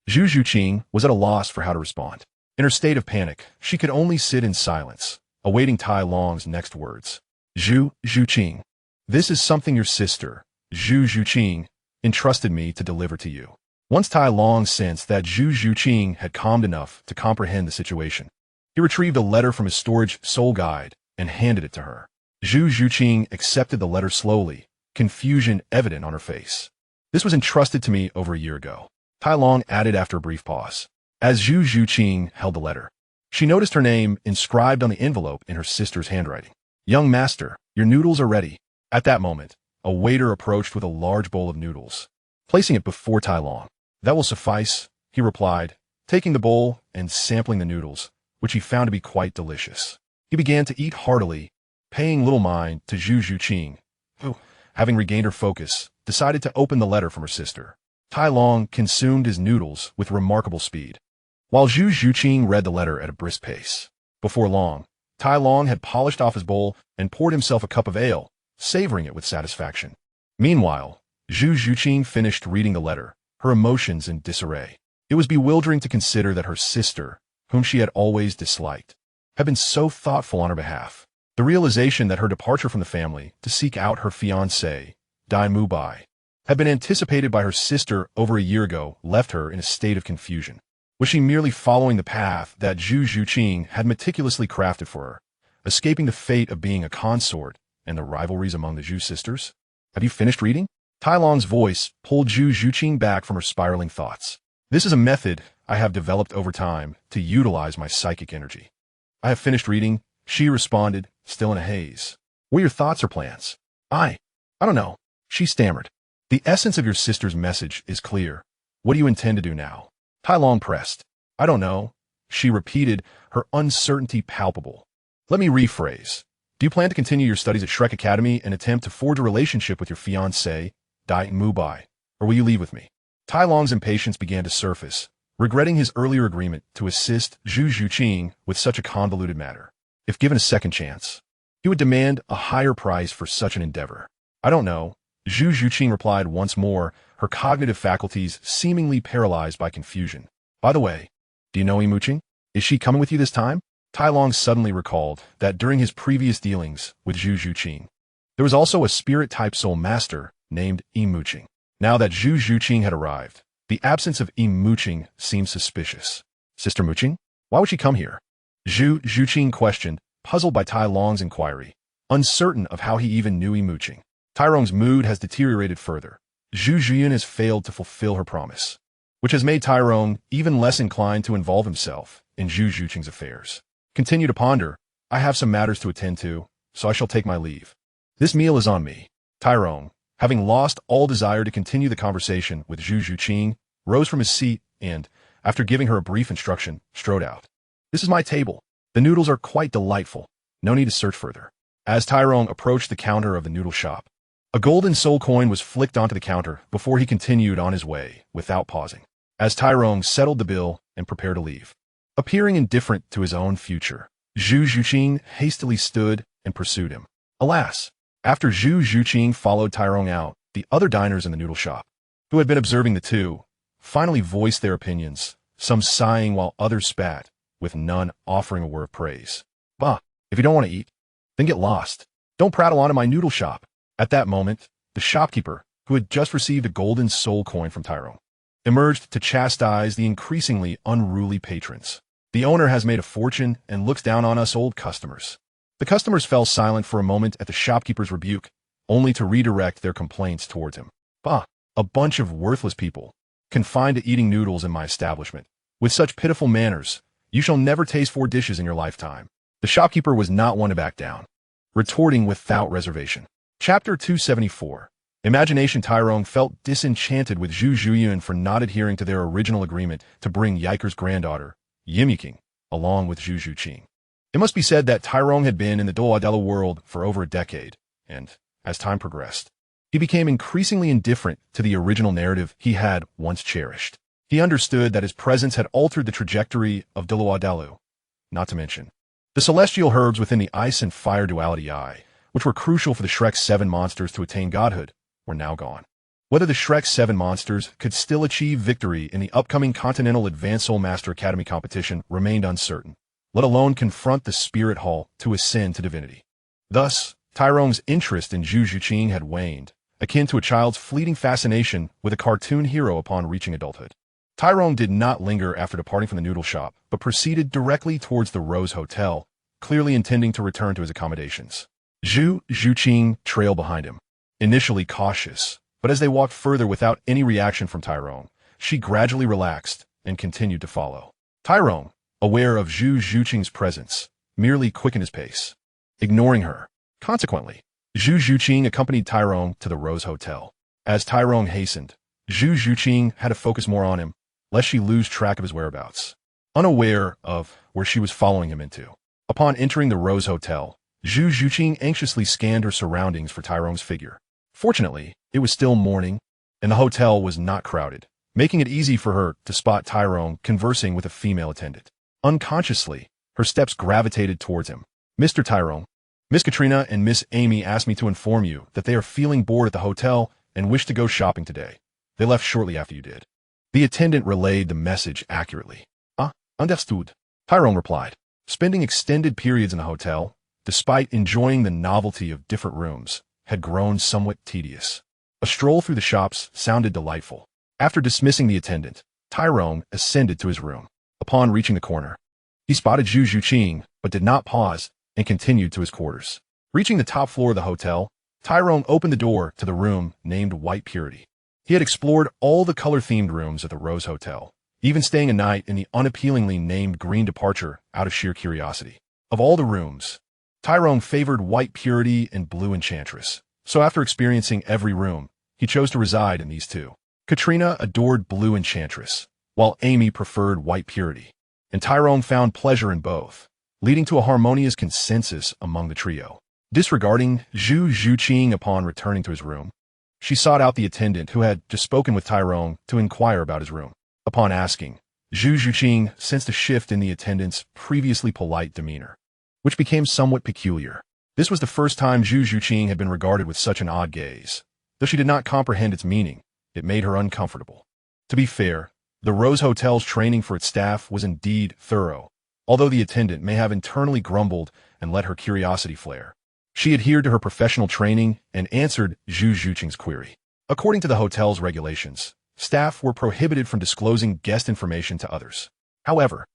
Zhu Zhuqing was at a loss for how to respond. In her state of panic, she could only sit in silence, awaiting Tai Long's next words. Zhu Zhuqing, this is something your sister, Zhu Zhuqing, entrusted me to deliver to you. Once Tai Long sensed that Zhu Zhuqing had calmed enough to comprehend the situation, he retrieved a letter from his storage soul guide and handed it to her. Zhu Zhuqing accepted the letter slowly, confusion evident on her face. This was entrusted to me over a year ago, Tai Long added after a brief pause. As Zhu Zhuqing held the letter, she noticed her name inscribed on the envelope in her sister's handwriting. Young master, your noodles are ready. At that moment, a waiter approached with a large bowl of noodles, placing it before Tai Long. That will suffice, he replied, taking the bowl and sampling the noodles, which he found to be quite delicious. He began to eat heartily, paying little mind to Zhu Zhuqing, who, having regained her focus, decided to open the letter from her sister. Tai Long consumed his noodles with remarkable speed, while Zhu Zhuqing read the letter at a brisk pace. Before long, Tai Long had polished off his bowl and poured himself a cup of ale, savoring it with satisfaction. Meanwhile, Zhu Zhuqing finished reading the letter, her emotions in disarray. It was bewildering to consider that her sister, whom she had always disliked, had been so thoughtful on her behalf. The realization that her departure from the family to seek out her fiancé, Dai Mubai, had been anticipated by her sister over a year ago left her in a state of confusion. Was she merely following the path that Zhu Zhuqing had meticulously crafted for her, escaping the fate of being a consort and the rivalries among the Zhu sisters? Have you finished reading? Tai Long's voice pulled Zhu Zhuqing back from her spiraling thoughts. This is a method I have developed over time to utilize my psychic energy. I have finished reading, she responded, still in a haze. What are your thoughts or plans? I don't know, she stammered. The essence of your sister's message is clear. What do you intend to do now? Tai Long pressed. I don't know, she repeated, her uncertainty palpable. Let me rephrase. Do you plan to continue your studies at Shrek Academy and attempt to forge a relationship with your fiancé, Dai Mubai, or will you leave with me? Tai Long's impatience began to surface, regretting his earlier agreement to assist Zhu Zhuqing with such a convoluted matter. If given a second chance, he would demand a higher price for such an endeavor. I don't know, Zhu Zhuqing replied once more, her cognitive faculties seemingly paralyzed by confusion. By the way, do you know Imuching? Is she coming with you this time? Tai Long suddenly recalled that during his previous dealings with Zhu Zhuqing, there was also a spirit-type soul master named Imuching. Now that Zhu Zhuqing had arrived, the absence of Imuching seemed suspicious. Sister Muching? Why would she come here? Zhu Zhuqing questioned, puzzled by Tai Long's inquiry, uncertain of how he even knew Imuching. Tyrong's mood has deteriorated further. Zhu Zhuyin has failed to fulfill her promise, which has made Tyrone even less inclined to involve himself in Zhu Zhuqing's affairs. Continue to ponder. I have some matters to attend to, so I shall take my leave. This meal is on me. Tyrone, having lost all desire to continue the conversation with Zhu Zhuqing, rose from his seat and, after giving her a brief instruction, strode out. This is my table. The noodles are quite delightful. No need to search further. As Tyrone approached the counter of the noodle shop, a golden soul coin was flicked onto the counter before he continued on his way, without pausing. As Tyrone settled the bill and prepared to leave, appearing indifferent to his own future, Zhu Zhuqing hastily stood and pursued him. Alas, after Zhu Zhuqing followed Tyrone out, the other diners in the noodle shop, who had been observing the two, finally voiced their opinions, some sighing while others spat, with none offering a word of praise. Bah, if you don't want to eat, then get lost. Don't prattle on in my noodle shop. At that moment, the shopkeeper, who had just received a golden soul coin from Tyrone, emerged to chastise the increasingly unruly patrons. The owner has made a fortune and looks down on us old customers. The customers fell silent for a moment at the shopkeeper's rebuke, only to redirect their complaints towards him. Bah, a bunch of worthless people, confined to eating noodles in my establishment. With such pitiful manners, you shall never taste 4 dishes in your lifetime. The shopkeeper was not one to back down, retorting without reservation. Chapter 274. Imagination. Tyrone felt disenchanted with Zhu Zhuyin for not adhering to their original agreement to bring Yiker's granddaughter, Yimyuking, along with Zhu Zhuqing. It must be said that Tyrone had been in the Douluo world for over a decade, and, as time progressed, He became increasingly indifferent to the original narrative he had once cherished. He understood that his presence had altered the trajectory of Dalu, not to mention the celestial herbs within the ice and fire duality eye, which were crucial for the Shrek 7 monsters to attain godhood, were now gone. Whether the Shrek 7 monsters could still achieve victory in the upcoming Continental Advanced Soul Master Academy competition remained uncertain, let alone confront the Spirit Hall to ascend to divinity. Thus, Tyrone's interest in Zhu Zhuqing had waned, akin to a child's fleeting fascination with a cartoon hero upon reaching adulthood. Tyrone did not linger after departing from the noodle shop, but proceeded directly towards the Rose Hotel, clearly intending to return to his accommodations. Zhu Zhuqing trailed behind him, initially cautious, but as they walked further without any reaction from Tyrone, she gradually relaxed and continued to follow. Tyrone, aware of Zhu Zhuqing's presence, merely quickened his pace, ignoring her. Consequently, Zhu Zhuqing accompanied Tyrone to the Rose Hotel. As Tyrone hastened, Zhu Zhuqing had to focus more on him, lest she lose track of his whereabouts, unaware of where she was following him into. Upon entering the Rose Hotel, Zhu Zhuqing anxiously scanned her surroundings for Tyrone's figure. Fortunately, it was still morning, and the hotel was not crowded, making it easy for her to spot Tyrone conversing with a female attendant. Unconsciously, her steps gravitated towards him. "Mr. Tyrone, Miss Katrina and Miss Amy asked me to inform you that they are feeling bored at the hotel and wish to go shopping today. They left shortly after you did." The attendant relayed the message accurately. Understood," Tyrone replied. Spending extended periods in the hotel, despite enjoying the novelty of different rooms, had grown somewhat tedious. A stroll through the shops sounded delightful. After dismissing the attendant, Tyrone ascended to his room. Upon reaching the corner, he spotted Zhu Zhuqing, but did not pause and continued to his quarters. Reaching the top floor of the hotel, Tyrone opened the door to the room named White Purity. He had explored all the color-themed rooms at the Rose Hotel, even staying a night in the unappealingly named Green Departure out of sheer curiosity. Of all the rooms, Tyrone favored White Purity and Blue Enchantress, so after experiencing every room, he chose to reside in these two. Katrina adored Blue Enchantress, while Amy preferred White Purity, and Tyrone found pleasure in both, leading to a harmonious consensus among the trio. Disregarding Zhu Zhuqing upon returning to his room, she sought out the attendant who had just spoken with Tyrone to inquire about his room. Upon asking, Zhu Zhuqing sensed a shift in the attendant's previously polite demeanor, which became somewhat peculiar. This was the first time Zhu Zhuqing had been regarded with such an odd gaze. Though she did not comprehend its meaning, it made her uncomfortable. To be fair, the Rose Hotel's training for its staff was indeed thorough, although the attendant may have internally grumbled and let her curiosity flare. She adhered to her professional training and answered Zhu Zhuqing's query. According to the hotel's regulations, staff were prohibited from disclosing guest information to others. However,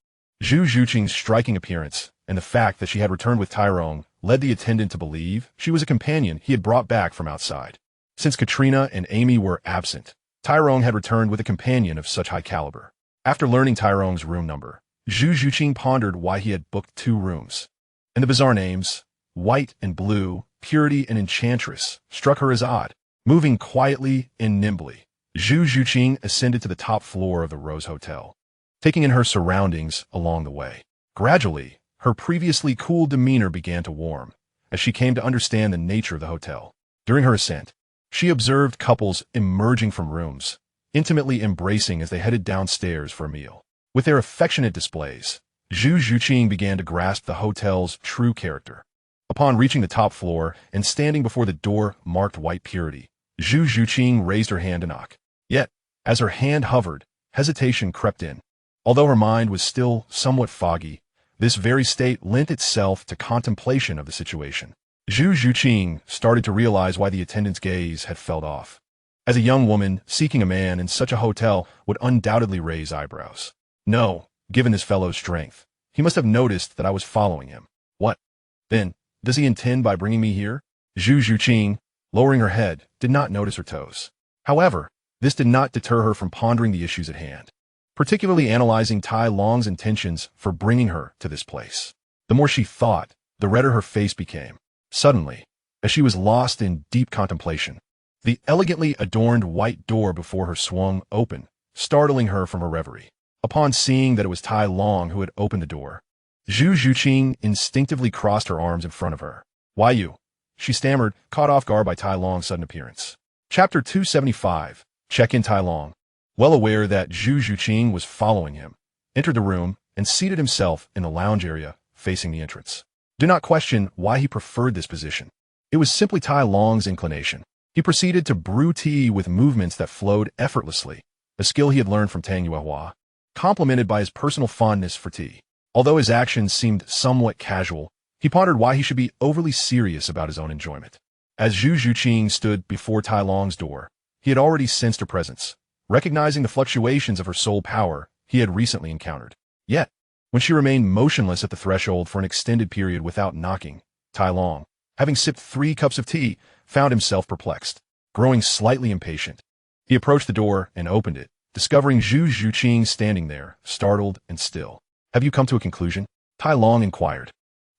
Zhu Zhuqing's striking appearance and the fact that she had returned with Tyrone led the attendant to believe she was a companion he had brought back from outside. Since Katrina and Amy were absent, Tyrone had returned with a companion of such high caliber. After learning Tyrone's room number, Zhu Zhuqing pondered why he had booked 2 rooms. And the bizarre names, White and Blue, Purity and Enchantress, struck her as odd. Moving quietly and nimbly, Zhu Zhuqing ascended to the top floor of the Rose Hotel, taking in her surroundings along the way. Gradually, her previously cool demeanor began to warm, as she came to understand the nature of the hotel. During her ascent, she observed couples emerging from rooms, intimately embracing as they headed downstairs for a meal. With their affectionate displays, Zhu Zhuqing began to grasp the hotel's true character. Upon reaching the top floor and standing before the door marked White Purity, Zhu Zhuqing raised her hand to knock. Yet, as her hand hovered, hesitation crept in. Although her mind was still somewhat foggy, this very state lent itself to contemplation of the situation. Zhu Zhuqing started to realize why the attendant's gaze had fell off. As a young woman seeking a man in such a hotel would undoubtedly raise eyebrows. No, given this fellow's strength, he must have noticed that I was following him. What, then, does he intend by bringing me here? Zhu Zhuqing, lowering her head, did not notice her toes. However, this did not deter her from pondering the issues at hand, particularly analyzing Tai Long's intentions for bringing her to this place. The more she thought, the redder her face became. Suddenly, as she was lost in deep contemplation, the elegantly adorned white door before her swung open, startling her from her reverie. Upon seeing that it was Tai Long who had opened the door, Zhu Zhuqing instinctively crossed her arms in front of her. "Why you?" she stammered, caught off guard by Tai Long's sudden appearance. Chapter 275. Check-in Tai Long, well aware that Zhu Zhuqing was following him, entered the room and seated himself in the lounge area facing the entrance. Do not question why he preferred this position. It was simply Tai Long's inclination. He proceeded to brew tea with movements that flowed effortlessly, a skill he had learned from Tang Yuehua, complemented by his personal fondness for tea. Although his actions seemed somewhat casual, he pondered why he should be overly serious about his own enjoyment. As Zhu Zhuqing stood before Tai Long's door, he had already sensed her presence, recognizing the fluctuations of her soul power he had recently encountered. Yet, when she remained motionless at the threshold for an extended period without knocking, Tai Long, having sipped 3 cups of tea, found himself perplexed, growing slightly impatient. He approached the door and opened it, discovering Zhu Zhuqing standing there, startled and still. "Have you come to a conclusion?" Tai Long inquired,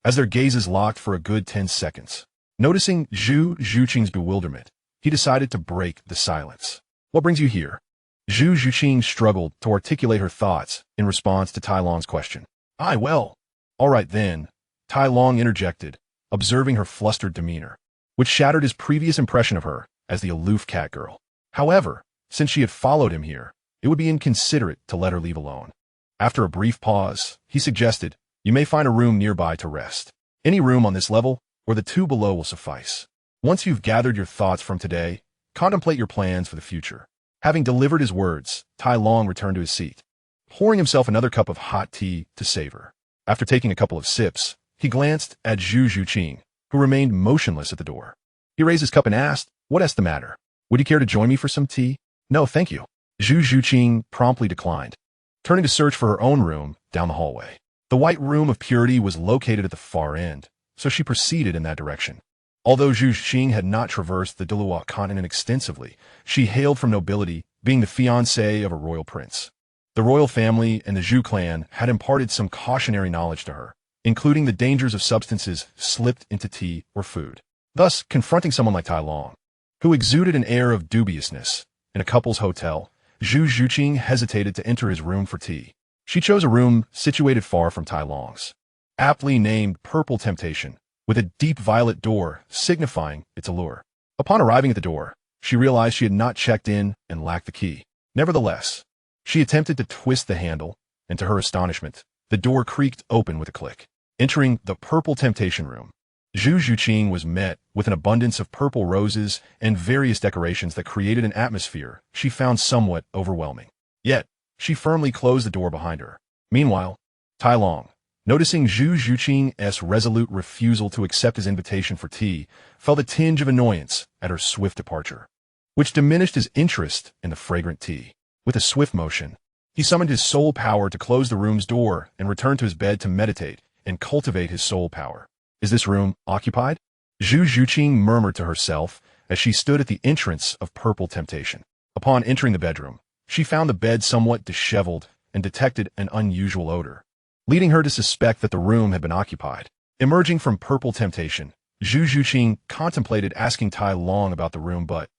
as their gazes locked for a good 10 seconds. Noticing Zhu Zhuqing's bewilderment, he decided to break the silence. "What brings you here?" Zhu Zhuqing struggled to articulate her thoughts in response to Tai Long's question. Well, all right then," Tai Long interjected, observing her flustered demeanor, which shattered his previous impression of her as the aloof cat girl. However, since she had followed him here, it would be inconsiderate to let her leave alone. After a brief pause, he suggested, "You may find a room nearby to rest. Any room on this level or the 2 below will suffice. Once you've gathered your thoughts from today, contemplate your plans for the future." Having delivered his words, Tai Long returned to his seat, pouring himself another cup of hot tea to savor. After taking a couple of sips, he glanced at Zhu Zhuqing, who remained motionless at the door. He raised his cup and asked, "What's the matter? Would you care to join me for some tea?" "No, thank you." Zhu Zhuqing promptly declined, turning to search for her own room down the hallway. The White Room of Purity was located at the far end, so she proceeded in that direction. Although Zhu Zhuqing had not traversed the Douluo continent extensively, she hailed from nobility, being the fiancée of a royal prince. The royal family and the Zhu clan had imparted some cautionary knowledge to her, including the dangers of substances slipped into tea or food. Thus, confronting someone like Tai Long, who exuded an air of dubiousness, in a couple's hotel, Zhu Zhuqing hesitated to enter his room for tea. She chose a room situated far from Tai Long's, aptly named Purple Temptation, with a deep violet door signifying its allure. Upon arriving at the door, she realized she had not checked in and lacked the key. Nevertheless, she attempted to twist the handle, and to her astonishment, the door creaked open with a click. Entering the Purple Temptation room, Zhu Zhuqing was met with an abundance of purple roses and various decorations that created an atmosphere she found somewhat overwhelming. Yet, she firmly closed the door behind her. Meanwhile, Tai Long, noticing Zhu Zhuqing's resolute refusal to accept his invitation for tea, felt a tinge of annoyance at her swift departure, which diminished his interest in the fragrant tea. With a swift motion, he summoned his soul power to close the room's door and returned to his bed to meditate and cultivate his soul power. "Is this room occupied?" Zhu Zhuqing murmured to herself as she stood at the entrance of Purple Temptation. Upon entering the bedroom, she found the bed somewhat disheveled and detected an unusual odor, leading her to suspect that the room had been occupied. Emerging from Purple Temptation, Zhu Zhuqing contemplated asking Tai Long about the room, but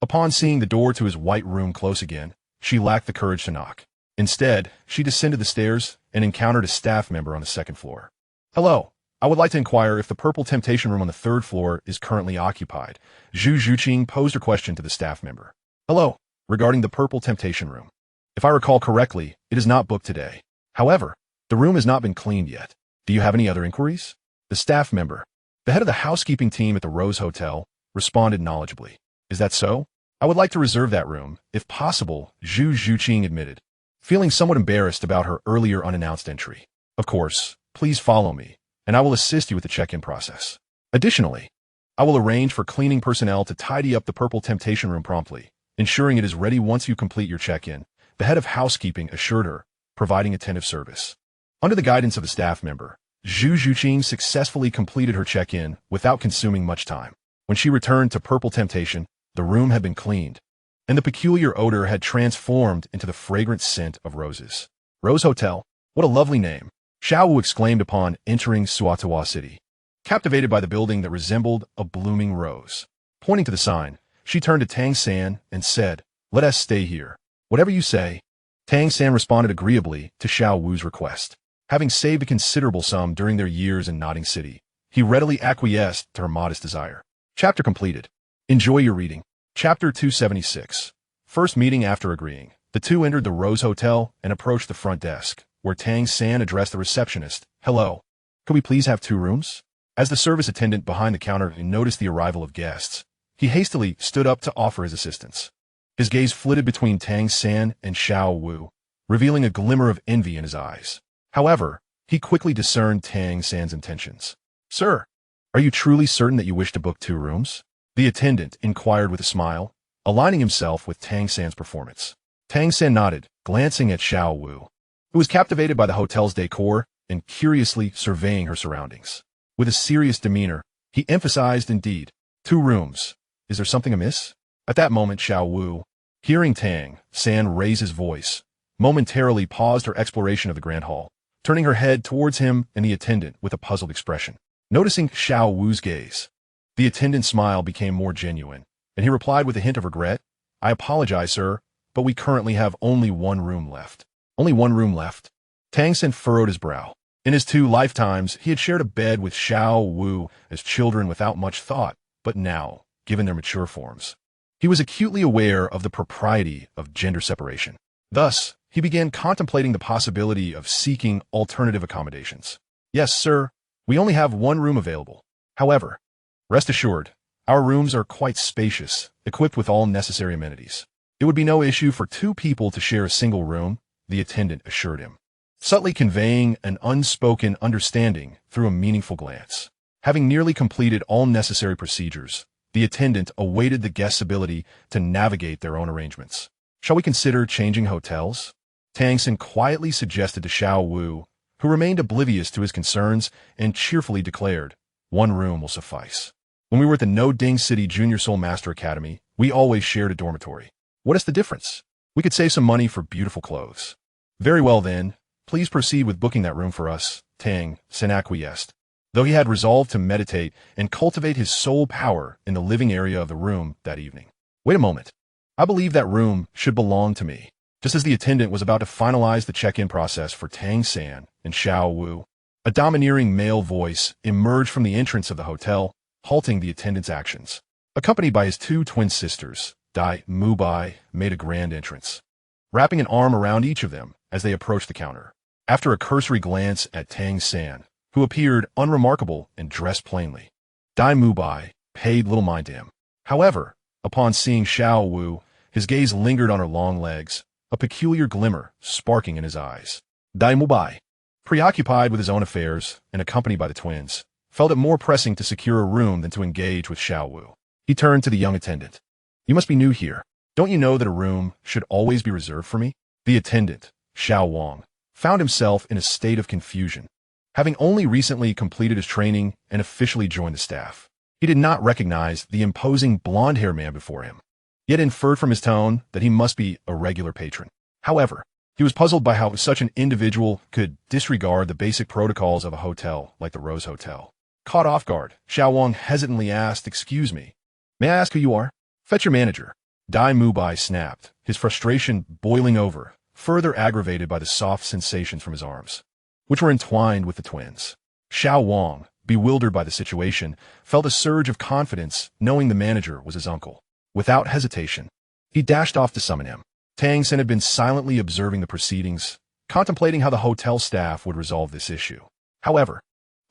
upon seeing the door to his white room close again, she lacked the courage to knock. Instead, she descended the stairs and encountered a staff member on the 2nd floor. "Hello, I would like to inquire if the Purple Temptation room on the 3rd floor is currently occupied." Zhu Zhuqing posed her question to the staff member. "Hello, regarding the Purple Temptation room. If I recall correctly, it is not booked today. However, the room has not been cleaned yet. Do you have any other inquiries?" The staff member, the head of the housekeeping team at the Rose Hotel, responded knowledgeably. "Is that so? I would like to reserve that room, if possible," Zhu Zhuqing admitted, feeling somewhat embarrassed about her earlier unannounced entry. "Of course, please follow me, and I will assist you with the check-in process. Additionally, I will arrange for cleaning personnel to tidy up the Purple Temptation room promptly, ensuring it is ready once you complete your check-in," the head of housekeeping assured her, providing attentive service. Under the guidance of the staff member, Zhu Zhuqing successfully completed her check-in without consuming much time. When she returned to Purple Temptation, the room had been cleaned, and the peculiar odor had transformed into the fragrant scent of roses. "Rose Hotel? What a lovely name," Xiao Wu exclaimed upon entering Suatawa City, captivated by the building that resembled a blooming rose. Pointing to the sign, she turned to Tang San and said, "Let us stay here." "Whatever you say." Tang San responded agreeably to Xiao Wu's request. Having saved a considerable sum during their years in Nodding City, he readily acquiesced to her modest desire. Chapter completed. Enjoy your reading. Chapter 276. First meeting after agreeing. The two entered the Rose Hotel and approached the front desk, where Tang San addressed the receptionist. Hello. Could we please have 2 rooms? As the service attendant behind the counter noticed the arrival of guests, he hastily stood up to offer his assistance. His gaze flitted between Tang San and Xiao Wu, revealing a glimmer of envy in his eyes. However, he quickly discerned Tang San's intentions. Sir, are you truly certain that you wish to book 2 rooms? The attendant inquired with a smile, aligning himself with Tang San's performance. Tang San nodded, glancing at Xiao Wu, who was captivated by the hotel's decor and curiously surveying her surroundings. With a serious demeanor, he emphasized, indeed, 2 rooms. Is there something amiss? At that moment, Xiao Wu, hearing Tang San raise his voice, momentarily paused her exploration of the grand hall, turning her head towards him and the attendant with a puzzled expression. Noticing Xiao Wu's gaze, the attendant's smile became more genuine, and he replied with a hint of regret, I apologize, sir, but we currently have only 1 room left. Only 1 room left? Tang San furrowed his brow. In his 2 lifetimes, he had shared a bed with Xiao Wu as children without much thought, but now, given their mature forms, he was acutely aware of the propriety of gender separation. Thus, he began contemplating the possibility of seeking alternative accommodations. Yes, sir, we only have 1 room available. However, rest assured, our rooms are quite spacious, equipped with all necessary amenities. It would be no issue for 2 people to share a single room, the attendant assured him, subtly conveying an unspoken understanding through a meaningful glance. Having nearly completed all necessary procedures, the attendant awaited the guest's ability to navigate their own arrangements. Shall we consider changing hotels? Tang San quietly suggested to Xiao Wu, who remained oblivious to his concerns and cheerfully declared, 1 room will suffice. When we were at the No Ding City Junior Soul Master Academy, we always shared a dormitory. What is the difference? We could save some money for beautiful clothes. Very well then, please proceed with booking that room for us, Tang San acquiesced, though he had resolved to meditate and cultivate his soul power in the living area of the room that evening. Wait a moment. I believe that room should belong to me. Just as the attendant was about to finalize the check-in process for Tang San and Xiao Wu, a domineering male voice emerged from the entrance of the hotel, halting the attendant's actions. Accompanied by his 2 twin sisters, Dai Mubai made a grand entrance, wrapping an arm around each of them as they approached the counter. After a cursory glance at Tang San, who appeared unremarkable and dressed plainly, Dai Mubai paid little mind to him. However, upon seeing Xiao Wu, his gaze lingered on her long legs, a peculiar glimmer sparking in his eyes. Dai Mubai, preoccupied with his own affairs and accompanied by the twins, felt it more pressing to secure a room than to engage with Xiao Wu. He turned to the young attendant. You must be new here. Don't you know that a room should always be reserved for me? The attendant, Xiao Wang, found himself in a state of confusion, having only recently completed his training and officially joined the staff. He did not recognize the imposing blonde-haired man before him, yet inferred from his tone that he must be a regular patron. However, he was puzzled by how such an individual could disregard the basic protocols of a hotel like the Rose Hotel. Caught off guard, Xiao Wang hesitantly asked, Excuse me, may I ask who you are? Fetch your manager. Dai Mubai snapped, his frustration boiling over, further aggravated by the soft sensations from his arms, which were entwined with the twins. Xiao Wang, bewildered by the situation, felt a surge of confidence knowing the manager was his uncle. Without hesitation, he dashed off to summon him. Tang San had been silently observing the proceedings, contemplating how the hotel staff would resolve this issue. However,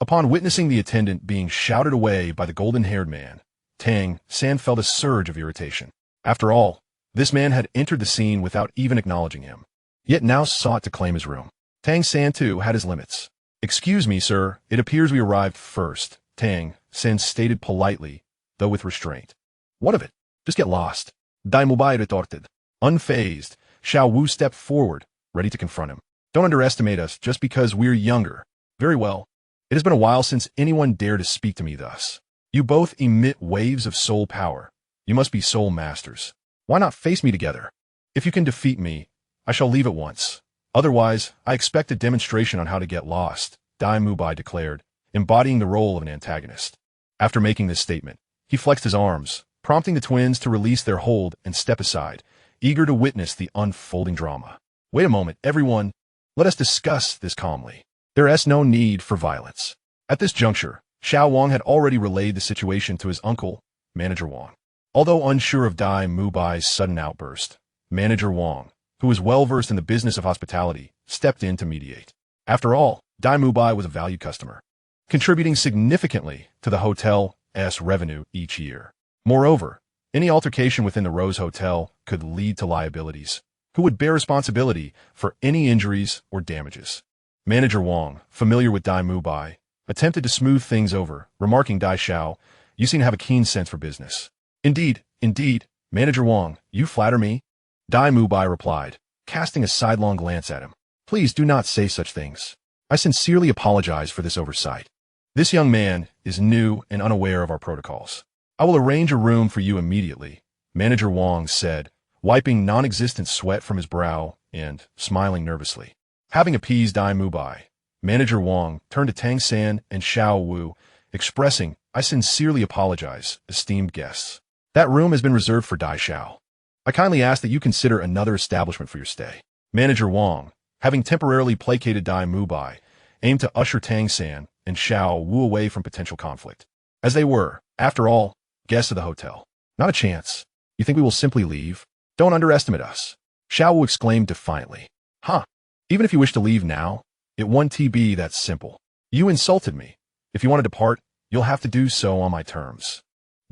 upon witnessing the attendant being shouted away by the golden-haired man, Tang San felt a surge of irritation. After all, this man had entered the scene without even acknowledging him, yet now sought to claim his room. Tang San, too, had his limits. Excuse me, sir, it appears we arrived first, Tang San stated politely, though with restraint. What of it? Just get lost. Dai Mubai retorted. Unfazed, Xiao Wu stepped forward, ready to confront him. Don't underestimate us just because we're younger. Very well. It has been a while since anyone dared to speak to me thus. You both emit waves of soul power. You must be soul masters. Why not face me together? If you can defeat me, I shall leave at once. Otherwise, I expect a demonstration on how to get lost, Dai Mubai declared, embodying the role of an antagonist. After making this statement, he flexed his arms, prompting the twins to release their hold and step aside, eager to witness the unfolding drama. Wait a moment, everyone. Let us discuss this calmly. There is no need for violence. At this juncture, Xiao Wang had already relayed the situation to his uncle, Manager Wang. Although unsure of Dai Mubai's sudden outburst, Manager Wang, who was well-versed in the business of hospitality, stepped in to mediate. After all, Dai Mubai was a valued customer, contributing significantly to the hotel's revenue each year. Moreover, any altercation within the Rose Hotel could lead to liabilities. Who would bear responsibility for any injuries or damages? Manager Wang, familiar with Dai Mubai, attempted to smooth things over, remarking, Dai Xiao, you seem to have a keen sense for business. Indeed, Manager Wang, you flatter me. Dai Mubai replied, casting a sidelong glance at him. Please do not say such things. I sincerely apologize for this oversight. This young man is new and unaware of our protocols. I will arrange a room for you immediately, Manager Wang said, wiping non-existent sweat from his brow and smiling nervously. Having appeased Dai Mubai, Manager Wang turned to Tang San and Xiao Wu, expressing, I sincerely apologize, esteemed guests. That room has been reserved for Dai Xiao. I kindly ask that you consider another establishment for your stay. Manager Wang, having temporarily placated Dai Mubai, aimed to usher Tang San and Xiao Wu away from potential conflict. As they were, after all, guests of the hotel. Not a chance. You think we will simply leave? Don't underestimate us. Xiao Wu exclaimed defiantly. Huh. Even if you wish to leave now, it won't be that simple. You insulted me. If you want to depart, you'll have to do so on my terms.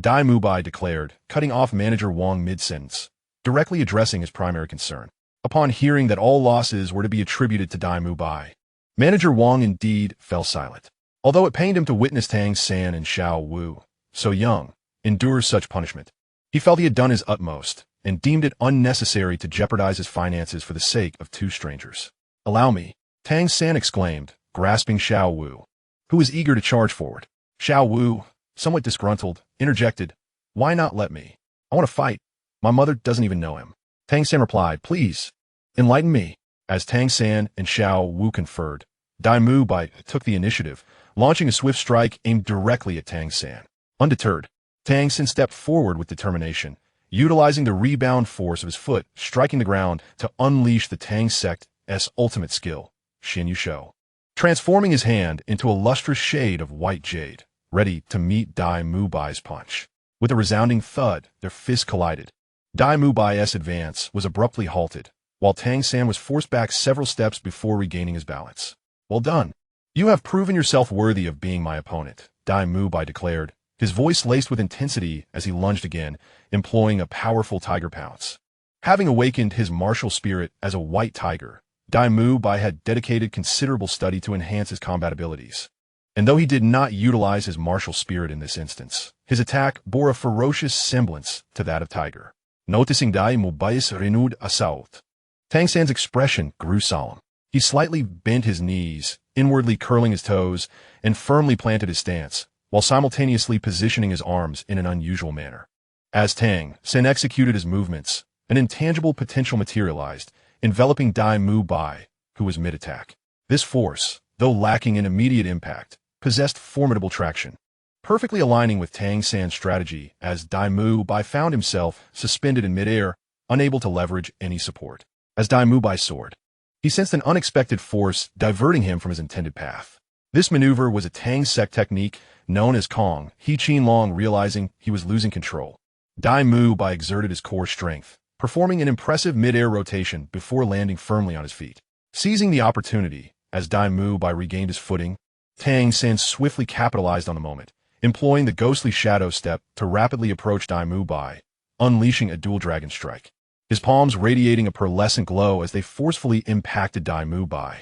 Dai Mubai declared, cutting off Manager Wang mid-sentence, directly addressing his primary concern. Upon hearing that all losses were to be attributed to Dai Mubai, Manager Wang indeed fell silent. Although it pained him to witness Tang San and Xiao Wu, so young, endure such punishment, he felt he had done his utmost and deemed it unnecessary to jeopardize his finances for the sake of two strangers. Allow me, Tang San exclaimed, grasping Xiao Wu, who was eager to charge forward. Xiao Wu, somewhat disgruntled, interjected, Why not let me? I want to fight. My mother doesn't even know him. Tang San replied, Please, enlighten me. As Tang San and Xiao Wu conferred, Dai Mubai took the initiative, launching a swift strike aimed directly at Tang San. Undeterred, Tang San stepped forward with determination, utilizing the rebound force of his foot, striking the ground to unleash the Tang sect's ultimate skill, Xin Yu Shou, transforming his hand into a lustrous shade of white jade, ready to meet Dai Mubai's punch. With a resounding thud, their fists collided. Dai Mubai's advance was abruptly halted, while Tang San was forced back several steps before regaining his balance. Well done. You have proven yourself worthy of being my opponent, Dai Mubai declared, his voice laced with intensity as he lunged again, employing a powerful tiger pounce. Having awakened his martial spirit as a white tiger, Dai Mubai had dedicated considerable study to enhance his combat abilities. And though he did not utilize his martial spirit in this instance, his attack bore a ferocious semblance to that of tiger. Noticing Dai Mubai's renewed assault, Tang San's expression grew solemn. He slightly bent his knees, inwardly curling his toes, and firmly planted his stance, while simultaneously positioning his arms in an unusual manner. As Tang San executed his movements, an intangible potential materialized, enveloping Dai Mubai, who was mid-attack. This force, though lacking in immediate impact, possessed formidable traction, perfectly aligning with Tang San's strategy as Dai Mubai found himself suspended in midair, unable to leverage any support. As Dai Mubai soared, he sensed an unexpected force diverting him from his intended path. This maneuver was a Tang sect technique known as Kong He Qin Long. Realizing he was losing control, Dai Mubai exerted his core strength, performing an impressive mid-air rotation before landing firmly on his feet. Seizing the opportunity, as Dai Mubai regained his footing, Tang San swiftly capitalized on the moment, employing the ghostly shadow step to rapidly approach Dai Mubai, unleashing a dual dragon strike. His palms radiating a pearlescent glow as they forcefully impacted Dai Mubai.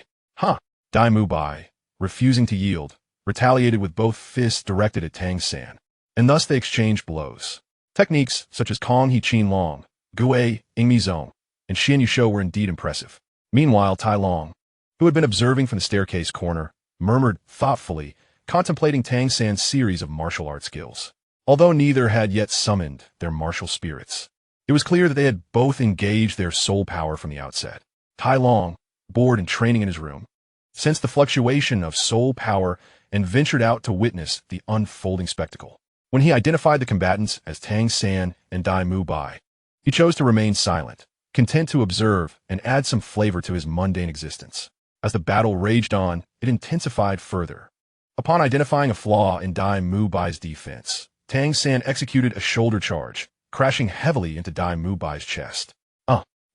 Dai Mubai, refusing to yield, retaliated with both fists directed at Tang San, and thus they exchanged blows. Techniques such as Kong He Qin Long, Gue, Ingmi Zong, and Xian Yu Shou were indeed impressive. Meanwhile, Tai Long, who had been observing from the staircase corner, murmured thoughtfully, contemplating Tang San's series of martial art skills. Although neither had yet summoned their martial spirits, it was clear that they had both engaged their soul power from the outset. Tai Long, bored and training in his room, sensed the fluctuation of soul power and ventured out to witness the unfolding spectacle. When he identified the combatants as Tang San and Dai Mubai, he chose to remain silent, content to observe and add some flavor to his mundane existence. As the battle raged on, it intensified further. Upon identifying a flaw in Dai Mubai's defense, Tang San executed a shoulder charge, crashing heavily into Dai Mubai's chest.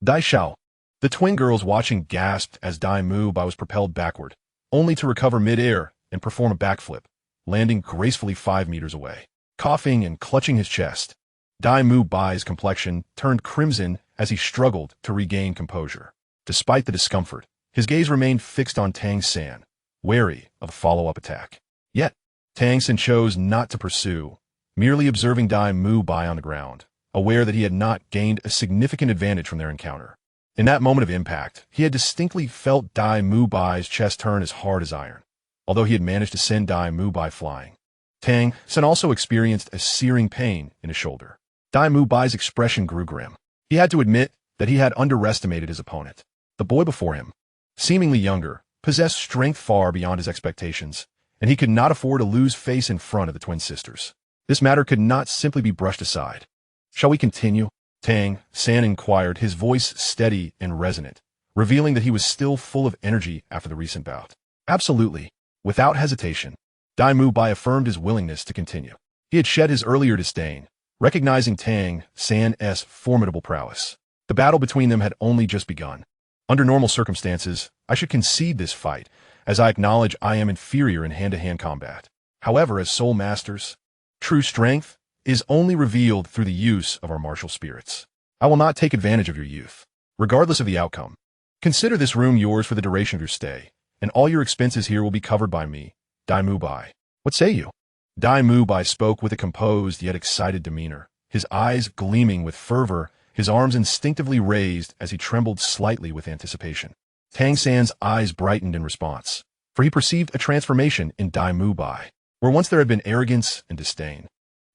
Dai Xiao. The twin girls watching gasped as Dai Mubai was propelled backward, only to recover mid-air and perform a backflip, landing gracefully 5 meters away. Coughing and clutching his chest, Dai Mubai's complexion turned crimson as he struggled to regain composure. Despite the discomfort, his gaze remained fixed on Tang San, wary of a follow-up attack. Yet, Tang San chose not to pursue, merely observing Dai Mubai on the ground, aware that he had not gained a significant advantage from their encounter. In that moment of impact, he had distinctly felt Dai Mubai's chest turn as hard as iron, although he had managed to send Dai Mubai flying. Tang San also experienced a searing pain in his shoulder. Dai Mubai's expression grew grim. He had to admit that he had underestimated his opponent. The boy before him, seemingly younger, possessed strength far beyond his expectations, and he could not afford to lose face in front of the twin sisters. This matter could not simply be brushed aside. "Shall we continue?" Tang San inquired, his voice steady and resonant, revealing that he was still full of energy after the recent bout. Absolutely. Without hesitation, Dai Mubai affirmed his willingness to continue. He had shed his earlier disdain, recognizing Tang San's formidable prowess. The battle between them had only just begun. Under normal circumstances, I should concede this fight, as I acknowledge I am inferior in hand-to-hand combat. However, as soul masters, true strength is only revealed through the use of our martial spirits. I will not take advantage of your youth, regardless of the outcome. Consider this room yours for the duration of your stay, and all your expenses here will be covered by me, Dai Mubai. What say you? Dai Mubai spoke with a composed yet excited demeanor, his eyes gleaming with fervor, his arms instinctively raised as he trembled slightly with anticipation. Tang San's eyes brightened in response, for he perceived a transformation in Dai Mubai, where once there had been arrogance and disdain.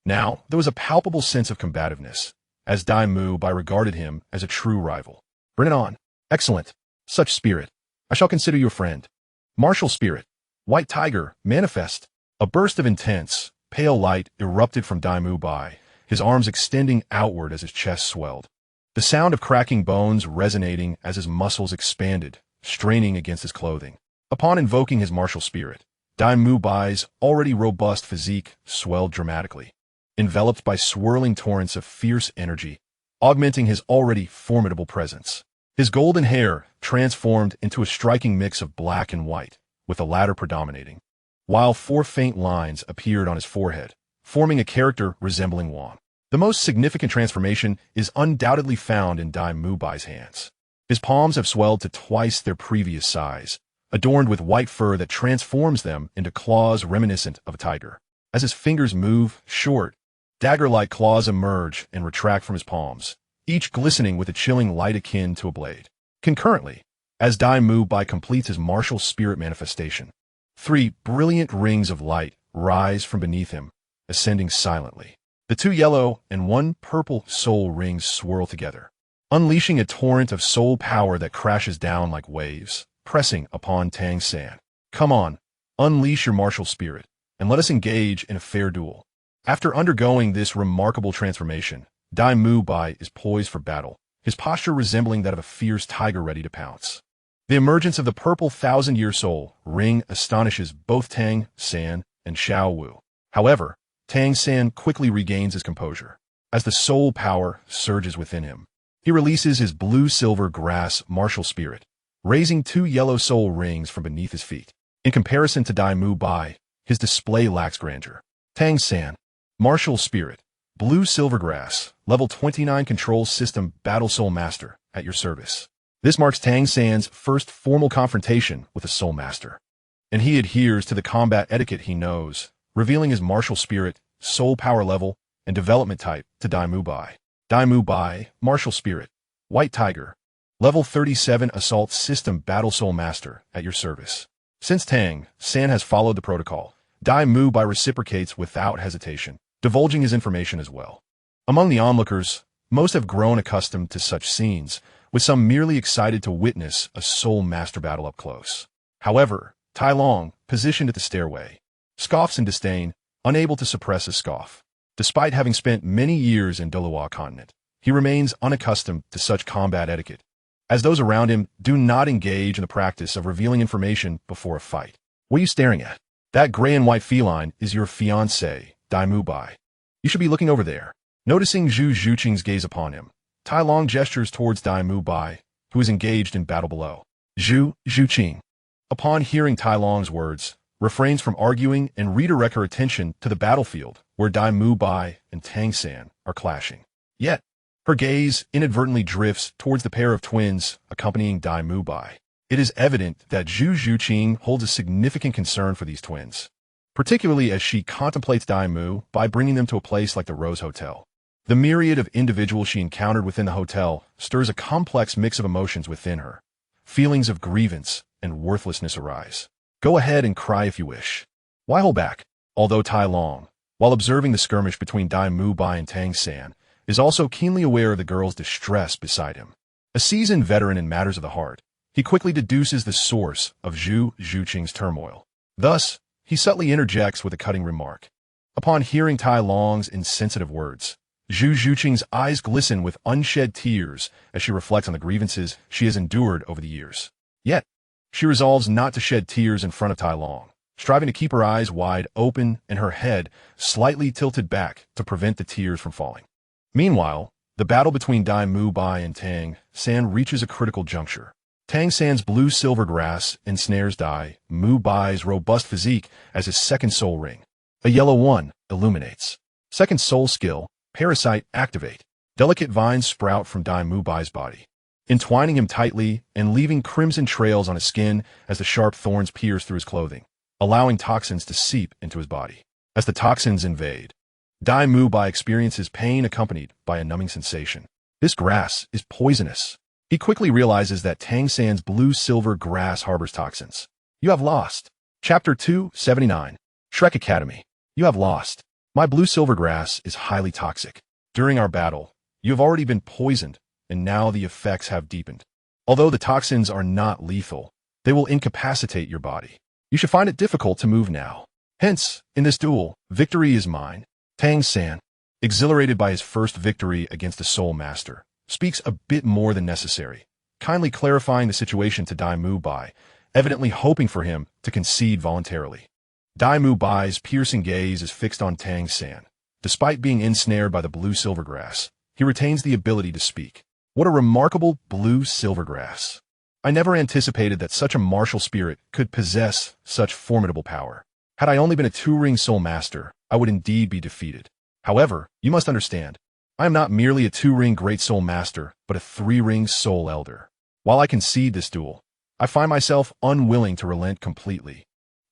Now, there was a palpable sense of combativeness, as Dai Mubai regarded him as a true rival. Bring it on. Excellent. Such spirit. I shall consider you a friend. Martial spirit. White tiger, manifest. A burst of intense, pale light erupted from Dai Mubai, his arms extending outward as his chest swelled. The sound of cracking bones resonating as his muscles expanded, straining against his clothing. Upon invoking his martial spirit, Dai Mubai's already robust physique swelled dramatically, enveloped by swirling torrents of fierce energy, augmenting his already formidable presence. His golden hair transformed into a striking mix of black and white, with the latter predominating, while 4 faint lines appeared on his forehead, forming a character resembling Wang. The most significant transformation is undoubtedly found in Dai Mubai's hands. His palms have swelled to twice their previous size, adorned with white fur that transforms them into claws reminiscent of a tiger. As his fingers move, short, dagger-like claws emerge and retract from his palms, each glistening with a chilling light akin to a blade. Concurrently, as Dai Mubai completes his martial spirit manifestation, 3 brilliant rings of light rise from beneath him, ascending silently. The 2 yellow and 1 purple soul rings swirl together, unleashing a torrent of soul power that crashes down like waves, pressing upon Tang San. Come on, unleash your martial spirit, and let us engage in a fair duel. After undergoing this remarkable transformation, Dai Mubai is poised for battle, his posture resembling that of a fierce tiger ready to pounce. The emergence of the purple 1,000-year soul ring astonishes both Tang San and Xiao Wu. However, Tang San quickly regains his composure. As the soul power surges within him, he releases his blue-silver grass martial spirit, raising 2 yellow soul rings from beneath his feet. In comparison to Dai Mubai, his display lacks grandeur. Tang San, martial spirit, blue silvergrass, level 29 control system battle soul master, at your service. This marks Tang San's first formal confrontation with a soul master, and he adheres to the combat etiquette he knows, revealing his martial spirit, soul power level, and development type to Dai Mubai. Dai Mubai, martial spirit, white tiger, level 37 assault system battle soul master, at your service. Since Tang San has followed the protocol, Dai Mubai reciprocates without hesitation, divulging his information as well. Among the onlookers, most have grown accustomed to such scenes, with some merely excited to witness a soul master battle up close. However, Tai Long, positioned at the stairway, scoffs in disdain, unable to suppress a scoff. Despite having spent many years in Douluo continent, he remains unaccustomed to such combat etiquette, as those around him do not engage in the practice of revealing information before a fight. What are you staring at? That gray and white feline is your fiancé, Dai Mubai. You should be looking over there. Noticing Zhu Zhuqing's gaze upon him, Tai Long gestures towards Dai Mu Bai, who is engaged in battle below. Zhu Zhuqing, upon hearing Tai Long's words, refrains from arguing and redirects her attention to the battlefield where Dai Mu Bai and Tang San are clashing. Yet, her gaze inadvertently drifts towards the pair of twins accompanying Dai Mu Bai. It is evident that Zhu Zhuqing holds a significant concern for these twins, particularly as she contemplates Dai Mu by bringing them to a place like the Rose Hotel. The myriad of individuals she encountered within the hotel stirs a complex mix of emotions within her. Feelings of grievance and worthlessness arise. Go ahead and cry if you wish. Why hold back? Although Tai Long, while observing the skirmish between Dai Mu Bai and Tang San, is also keenly aware of the girl's distress beside him. A seasoned veteran in matters of the heart, he quickly deduces the source of Zhu Zhuqing's turmoil. Thus, he subtly interjects with a cutting remark. Upon hearing Tai Long's insensitive words, Zhu Zhuqing's eyes glisten with unshed tears as she reflects on the grievances she has endured over the years. Yet, she resolves not to shed tears in front of Tai Long, striving to keep her eyes wide open and her head slightly tilted back to prevent the tears from falling. Meanwhile, the battle between Dai Mu Bai and Tang San reaches a critical juncture. Tang San's blue-silver grass ensnares Dai Mu Bai's robust physique as his second soul ring. A yellow one illuminates. Second soul skill, Parasite, activate. Delicate vines sprout from Dai Mu Bai's body, entwining him tightly and leaving crimson trails on his skin as the sharp thorns pierce through his clothing, allowing toxins to seep into his body. As the toxins invade, Dai Mu Bai experiences pain accompanied by a numbing sensation. This grass is poisonous. He quickly realizes that Tang San's blue-silver grass harbors toxins. You have lost. Chapter 279. Shrek Academy. You have lost. My blue-silver grass is highly toxic. During our battle, you have already been poisoned, and now the effects have deepened. Although the toxins are not lethal, they will incapacitate your body. You should find it difficult to move now. Hence, in this duel, victory is mine. Tang San, exhilarated by his first victory against the Soul Master, speaks a bit more than necessary, kindly clarifying the situation to Dai Mu Bai, evidently hoping for him to concede voluntarily. Dai Mu Bai's piercing gaze is fixed on Tang San. Despite being ensnared by the blue-silver grass, he retains the ability to speak. What a remarkable blue-silver grass. I never anticipated that such a martial spirit could possess such formidable power. Had I only been a two-ring soul master, I would indeed be defeated. However, you must understand, I am not merely a two-ring great soul master, but a three-ring soul elder. While I concede this duel, I find myself unwilling to relent completely.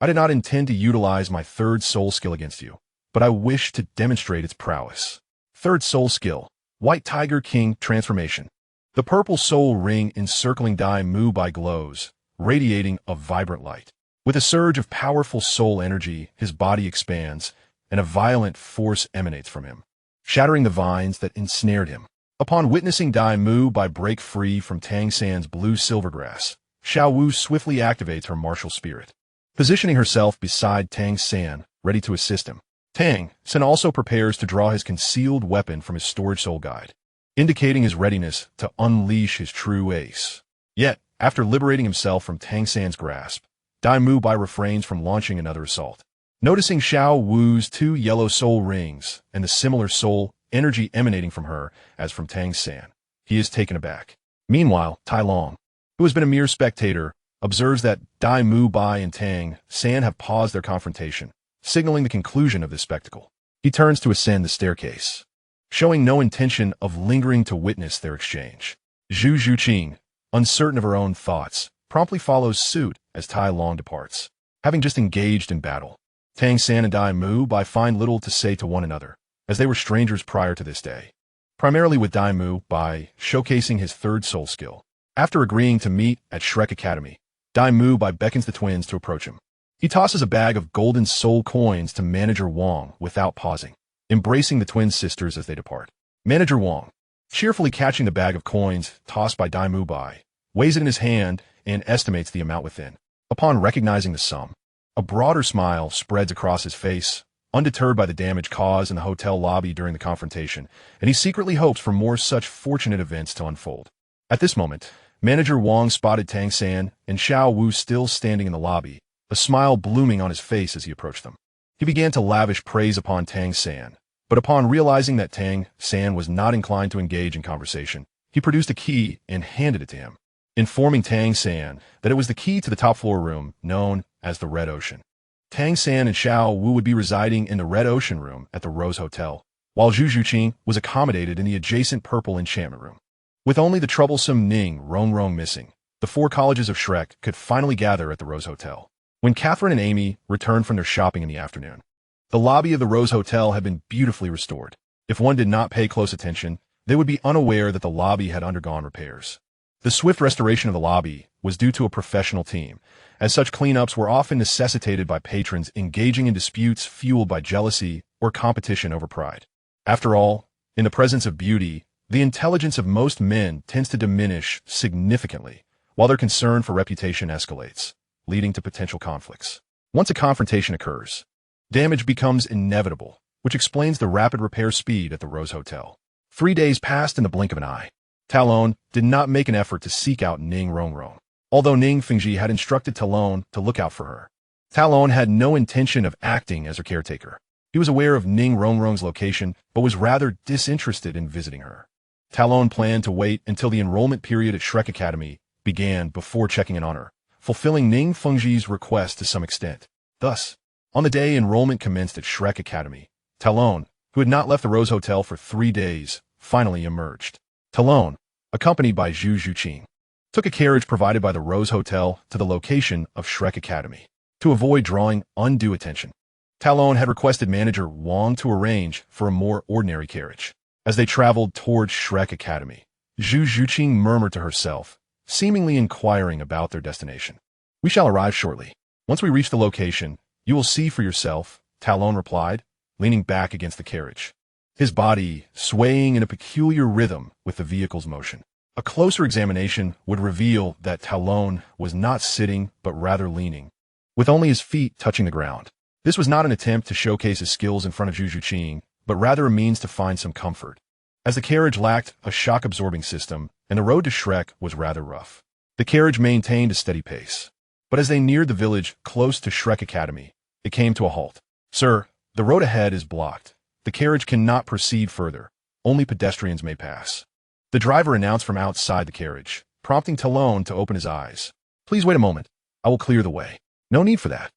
I did not intend to utilize my third soul skill against you, but I wish to demonstrate its prowess. Third soul skill, White Tiger King Transformation. The purple soul ring encircling Dai Mu Bai glows, radiating a vibrant light. With a surge of powerful soul energy, his body expands, and a violent force emanates from him, shattering the vines that ensnared him. Upon witnessing Dai Mu Bai break free from Tang San's blue-silver grass, Xiao Wu swiftly activates her martial spirit, positioning herself beside Tang San, ready to assist him. Tang San also prepares to draw his concealed weapon from his storage soul guide, indicating his readiness to unleash his true ace. Yet, after liberating himself from Tang San's grasp, Dai Mu Bai refrains from launching another assault. Noticing Xiao Wu's two yellow soul rings and the similar soul energy emanating from her as from Tang San, he is taken aback. Meanwhile, Tai Long, who has been a mere spectator, observes that Dai Mu Bai and Tang San have paused their confrontation, signaling the conclusion of this spectacle. He turns to ascend the staircase, showing no intention of lingering to witness their exchange. Zhu Zhuqing, uncertain of her own thoughts, promptly follows suit as Tai Long departs. Having just engaged in battle, Tang San and Dai Mu Bai find little to say to one another, as they were strangers prior to this day, primarily with Dai Mu Bai showcasing his third soul skill. After agreeing to meet at Shrek Academy, Dai Mu Bai beckons the twins to approach him. He tosses a bag of golden soul coins to Manager Wong without pausing, embracing the twin sisters as they depart. Manager Wong, cheerfully catching the bag of coins tossed by Dai Mu Bai, weighs it in his hand and estimates the amount within. Upon recognizing the sum, a broader smile spreads across his face, undeterred by the damage caused in the hotel lobby during the confrontation, and he secretly hopes for more such fortunate events to unfold. At this moment, Manager Wong spotted Tang San and Xiao Wu still standing in the lobby, a smile blooming on his face as he approached them. He began to lavish praise upon Tang San, But upon realizing that Tang San was not inclined to engage in conversation, he produced a key and handed it to him, informing Tang San that it was the key to the top floor room known as the Red Ocean. Tang San and Xiao Wu would be residing in the Red Ocean room at the Rose Hotel, while Zhu Zhuqing was accommodated in the adjacent Purple Enchantment room. With only the troublesome Ning Rongrong missing, the 4 colleges of Shrek could finally gather at the Rose Hotel. When Catherine and Amy returned from their shopping in the afternoon, the lobby of the Rose Hotel had been beautifully restored. If one did not pay close attention, they would be unaware that the lobby had undergone repairs. The swift restoration of the lobby was due to a professional team, as such cleanups were often necessitated by patrons engaging in disputes fueled by jealousy or competition over pride. After all, in the presence of beauty, the intelligence of most men tends to diminish significantly, while their concern for reputation escalates, leading to potential conflicts. Once a confrontation occurs, damage becomes inevitable, which explains the rapid repair speed at the Rose Hotel. 3 days passed in the blink of an eye. Talon did not make an effort to seek out Ning Rongrong, although Ning Fengji had instructed Talon to look out for her. Talon had no intention of acting as her caretaker. He was aware of Ning Rongrong's location, but was rather disinterested in visiting her. Talon planned to wait until the enrollment period at Shrek Academy began before checking in on her, fulfilling Ning Fengji's request to some extent. Thus, on the day enrollment commenced at Shrek Academy, Talon, who had not left the Rose Hotel for 3 days, finally emerged. Talon, accompanied by Zhu Zhuqing, took a carriage provided by the Rose Hotel to the location of Shrek Academy. To avoid drawing undue attention, Talon had requested manager Wang to arrange for a more ordinary carriage. As they traveled towards Shrek Academy, Zhu Zhuqing murmured to herself, seemingly inquiring about their destination. "We shall arrive shortly. Once we reach the location, you will see for yourself," Talon replied, leaning back against the carriage, his body swaying in a peculiar rhythm with the vehicle's motion. A closer examination would reveal that Talon was not sitting but rather leaning, with only his feet touching the ground. This was not an attempt to showcase his skills in front of Zhu Zhuqing, but rather a means to find some comfort, as the carriage lacked a shock-absorbing system and the road to Shrek was rather rough. The carriage maintained a steady pace, but as they neared the village close to Shrek Academy, it came to a halt. "Sir, the road ahead is blocked. The carriage cannot proceed further. Only pedestrians may pass," the driver announced from outside the carriage, prompting Talon to open his eyes. "Please wait a moment. I will clear the way." "No need for that.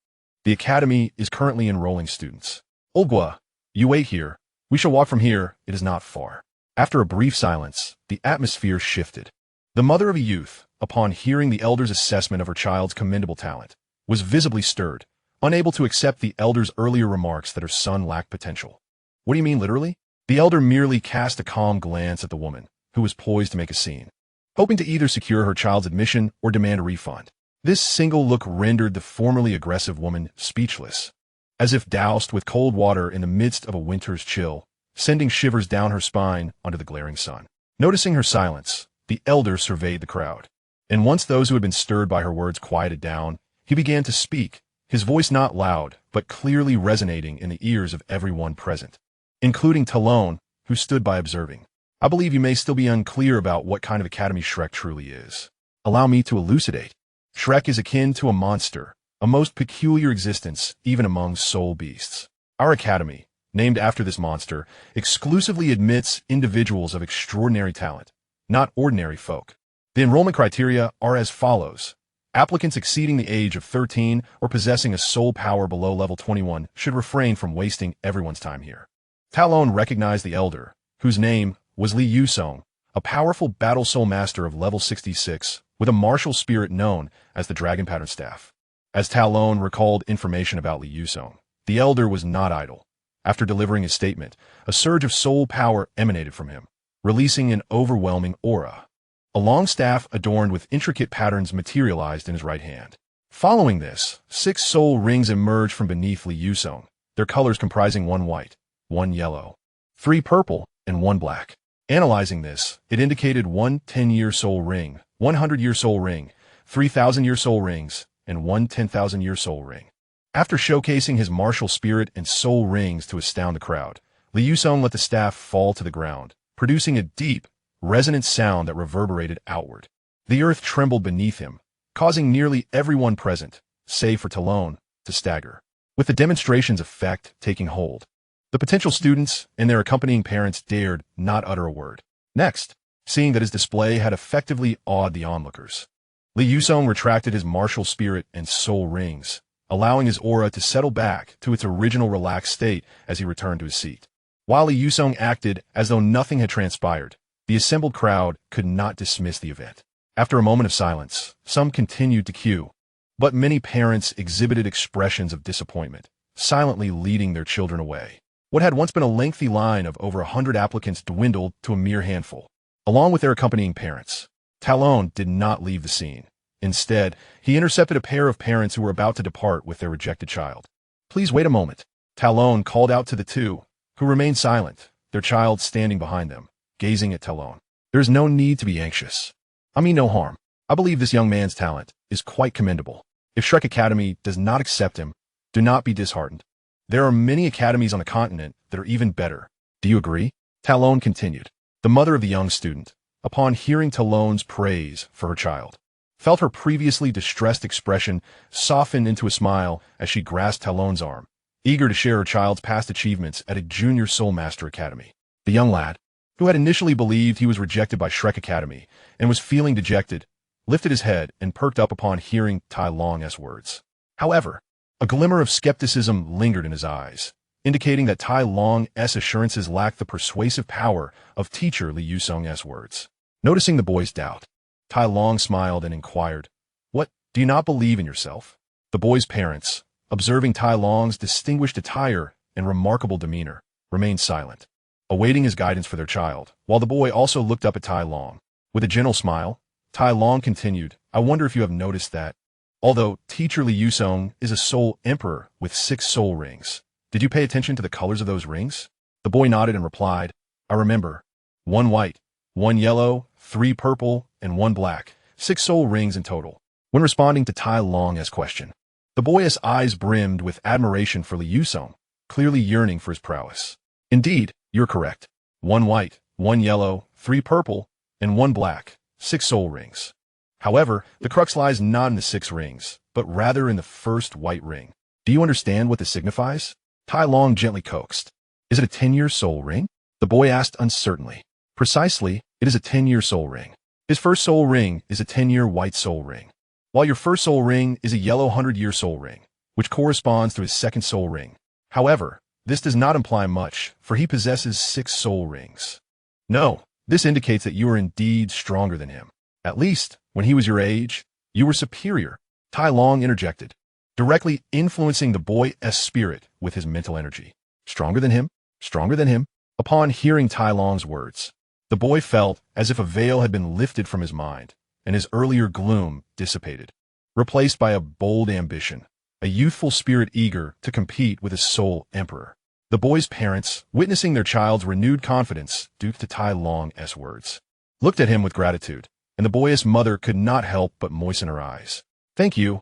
The academy is currently enrolling students. Olgua, you wait here. We shall walk from here. It is not far." After a brief silence, the atmosphere shifted. The mother of a youth, upon hearing the elder's assessment of her child's commendable talent, was visibly stirred, unable to accept the elder's earlier remarks that her son lacked potential. "What do you mean literally?" The elder merely cast a calm glance at the woman, who was poised to make a scene, hoping to either secure her child's admission or demand a refund. This single look rendered the formerly aggressive woman speechless, as if doused with cold water in the midst of a winter's chill, sending shivers down her spine under the glaring sun. Noticing her silence, the elder surveyed the crowd, and once those who had been stirred by her words quieted down, he began to speak, his voice not loud, but clearly resonating in the ears of everyone present, including Talon, who stood by observing. "I believe you may still be unclear about what kind of academy Shrek truly is. Allow me to elucidate. Shrek is akin to a monster, a most peculiar existence even among soul beasts. Our academy, named after this monster, exclusively admits individuals of extraordinary talent, not ordinary folk. The enrollment criteria are as follows. Applicants exceeding the age of 13 or possessing a soul power below level 21 should refrain from wasting everyone's time here." Talon recognized the elder, whose name was Li Yusong, a powerful battle soul master of level 66, with a martial spirit known as the Dragon Pattern Staff. As Talon recalled information about Li Yusong, the elder was not idle. After delivering his statement, a surge of soul power emanated from him, releasing an overwhelming aura. A long staff adorned with intricate patterns materialized in his right hand. Following this, 6 soul rings emerged from beneath Li Yusong, their colors comprising 1 white, 1 yellow, 3 purple, and 1 black. Analyzing this, it indicated 1 10-year soul ring, 100-year soul ring, 3,000-year soul rings, and 1 10,000-year soul ring. After showcasing his martial spirit and soul rings to astound the crowd, Li Yusong let the staff fall to the ground, producing a deep, resonant sound that reverberated outward. The earth trembled beneath him, causing nearly everyone present, save for Talon, to stagger. With the demonstration's effect taking hold, The potential students and their accompanying parents dared not utter a word. Next, seeing that his display had effectively awed the onlookers, Li Yusong retracted his martial spirit and soul rings, allowing his aura to settle back to its original relaxed state as he returned to his seat. While Li Yusong acted as though nothing had transpired, the assembled crowd could not dismiss the event. After a moment of silence, some continued to queue, but many parents exhibited expressions of disappointment, silently leading their children away. What had once been a lengthy line of over 100 applicants dwindled to a mere handful. Along with their accompanying parents, Talon did not leave the scene. Instead, he intercepted a pair of parents who were about to depart with their rejected child. "Please wait a moment," Talon called out to the two, who remained silent, their child standing behind them, gazing at Talon. "There is no need to be anxious. I mean no harm. I believe this young man's talent is quite commendable. If Shrek Academy does not accept him, do not be disheartened. There are many academies on the continent that are even better. Do you agree?" Talon continued. The mother of the young student, upon hearing Talon's praise for her child, felt her previously distressed expression soften into a smile as she grasped Talon's arm, eager to share her child's past achievements at a junior Soul Master Academy. The young lad, who had initially believed he was rejected by Shrek Academy and was feeling dejected, lifted his head and perked up upon hearing Tai Long's words. However, a glimmer of skepticism lingered in his eyes, indicating that Tai Long's assurances lacked the persuasive power of teacher Li Yusong's words. Noticing the boy's doubt, Tai Long smiled and inquired, "What, do you not believe in yourself?" The boy's parents, observing Tai Long's distinguished attire and remarkable demeanor, remained silent, awaiting his guidance for their child, while the boy also looked up at Tai Long. With a gentle smile, Tai Long continued, "I wonder if you have noticed that, although teacher Li Yusong is a soul emperor with 6 soul rings, did you pay attention to the colors of those rings?" The boy nodded and replied, "I remember. 1 white, 1 yellow, 3 purple, and 1 black, 6 soul rings in total." When responding to Tai Long's question, the boy's eyes brimmed with admiration for Li Yusong, clearly yearning for his prowess. "Indeed, you're correct. 1 white, 1 yellow, 3 purple, and 1 black, 6 soul rings. However, the crux lies not in the 6 rings, but rather in the first white ring. Do you understand what this signifies?" Tai Long gently coaxed. "Is it a 10-year soul ring?" The boy asked uncertainly. "Precisely, it is a 10-year soul ring. His first soul ring is a 10-year white soul ring, while your first soul ring is a yellow 100-year soul ring, which corresponds to his second soul ring. However, this does not imply much, for he possesses 6 soul rings. No, this indicates that you are indeed stronger than him. At least, when he was your age, you were superior," Tai Long interjected, directly influencing the boy's spirit with his mental energy. "Stronger than him? Stronger than him?" Upon hearing Tai Long's words, the boy felt as if a veil had been lifted from his mind, and his earlier gloom dissipated, replaced by a bold ambition, a youthful spirit eager to compete with his soul emperor. The boy's parents, witnessing their child's renewed confidence due to Tai Long's words, looked at him with gratitude, and the boy's mother could not help but moisten her eyes. Thank you,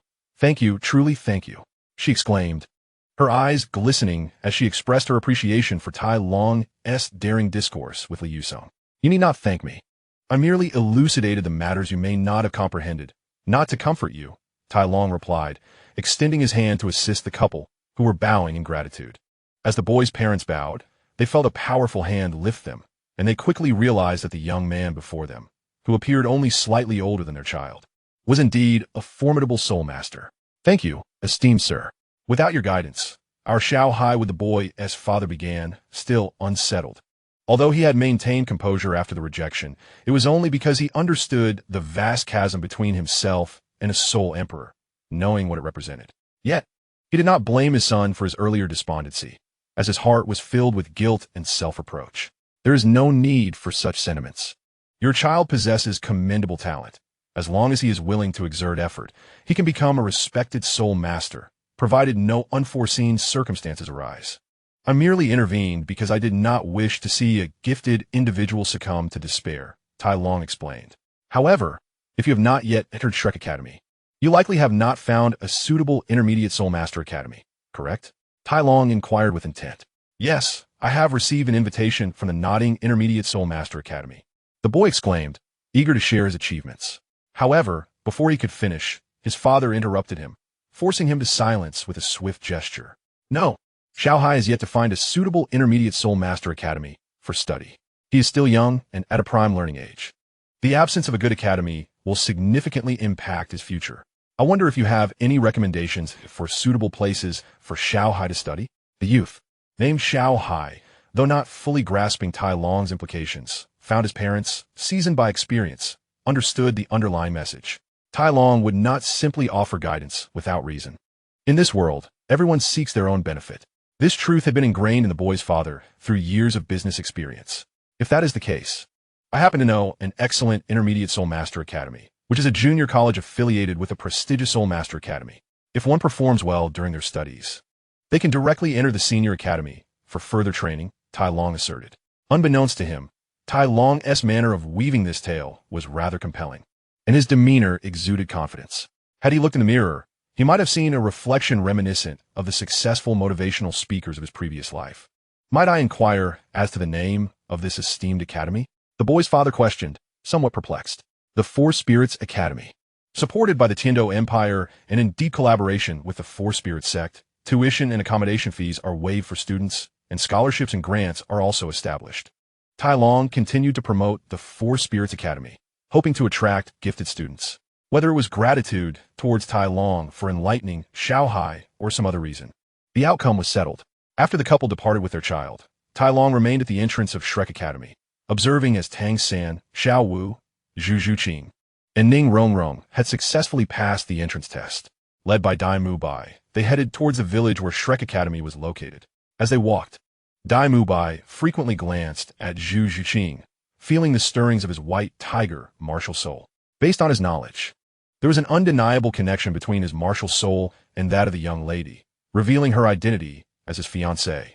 truly thank you," she exclaimed, her eyes glistening as she expressed her appreciation for Tai Long's daring discourse with Li Yusong. "You need not thank me. I merely elucidated the matters you may not have comprehended, not to comfort you," Tai Long replied, extending his hand to assist the couple, who were bowing in gratitude. As the boy's parents bowed, they felt a powerful hand lift them, and they quickly realized that the young man before them, who appeared only slightly older than their child, was indeed a formidable soul master. "Thank you, esteemed sir. Without your guidance, our Shao Hai with the boy's father began, still unsettled. Although he had maintained composure after the rejection, it was only because he understood the vast chasm between himself and a soul emperor, knowing what it represented. Yet, he did not blame his son for his earlier despondency, as his heart was filled with guilt and self-reproach. There is no need for such sentiments. Your child possesses commendable talent. As long as he is willing to exert effort, he can become a respected soul master, provided no unforeseen circumstances arise. I merely intervened because I did not wish to see a gifted individual succumb to despair," Tai Long explained. "However, if you have not yet entered Shrek Academy, you likely have not found a suitable intermediate Soul Master Academy, correct?" Tai Long inquired with intent. "Yes, I have received an invitation from the Nodding Intermediate Soul Master Academy," the boy exclaimed, eager to share his achievements. However, before he could finish, his father interrupted him, forcing him to silence with a swift gesture. "No, Xiao Hai is yet to find a suitable intermediate soul master academy for study. He is still young and at a prime learning age. The absence of a good academy will significantly impact his future. I wonder if you have any recommendations for suitable places for Xiao Hai to study? The youth, named Xiao Hai, though not fully grasping Tai Long's implications, found his parents, seasoned by experience, understood the underlying message. Tai Long would not simply offer guidance without reason. In this world, everyone seeks their own benefit. This truth had been ingrained in the boy's father through years of business experience. If that is the case, I happen to know an excellent intermediate Soul Master Academy, which is a junior college affiliated with a prestigious Soul Master Academy. If one performs well during their studies, they can directly enter the senior academy for further training, Tai Long asserted. Unbeknownst to him, Tai Long's manner of weaving this tale was rather compelling, and his demeanor exuded confidence. Had he looked in the mirror, he might have seen a reflection reminiscent of the successful motivational speakers of his previous life. Might I inquire as to the name of this esteemed academy? The boy's father questioned, somewhat perplexed. The Four Spirits Academy. Supported by the Tiando Empire and in deep collaboration with the Four Spirits sect, tuition and accommodation fees are waived for students, and scholarships and grants are also established. Tai Long continued to promote the Four Spirits Academy, hoping to attract gifted students. Whether it was gratitude towards Tai Long for enlightening Xiao Hai or some other reason, the outcome was settled. After the couple departed with their child, Tai Long remained at the entrance of Shrek Academy, observing as Tang San, Xiao Wu, Zhu Zhuqing, and Ning Rongrong had successfully passed the entrance test. Led by Dai Mu Bai, they headed towards the village where Shrek Academy was located. As they walked, Dai Mu Bai frequently glanced at Zhu Zhuqing, feeling the stirrings of his white tiger martial soul. Based on his knowledge, there was an undeniable connection between his martial soul and that of the young lady, revealing her identity as his fiancée.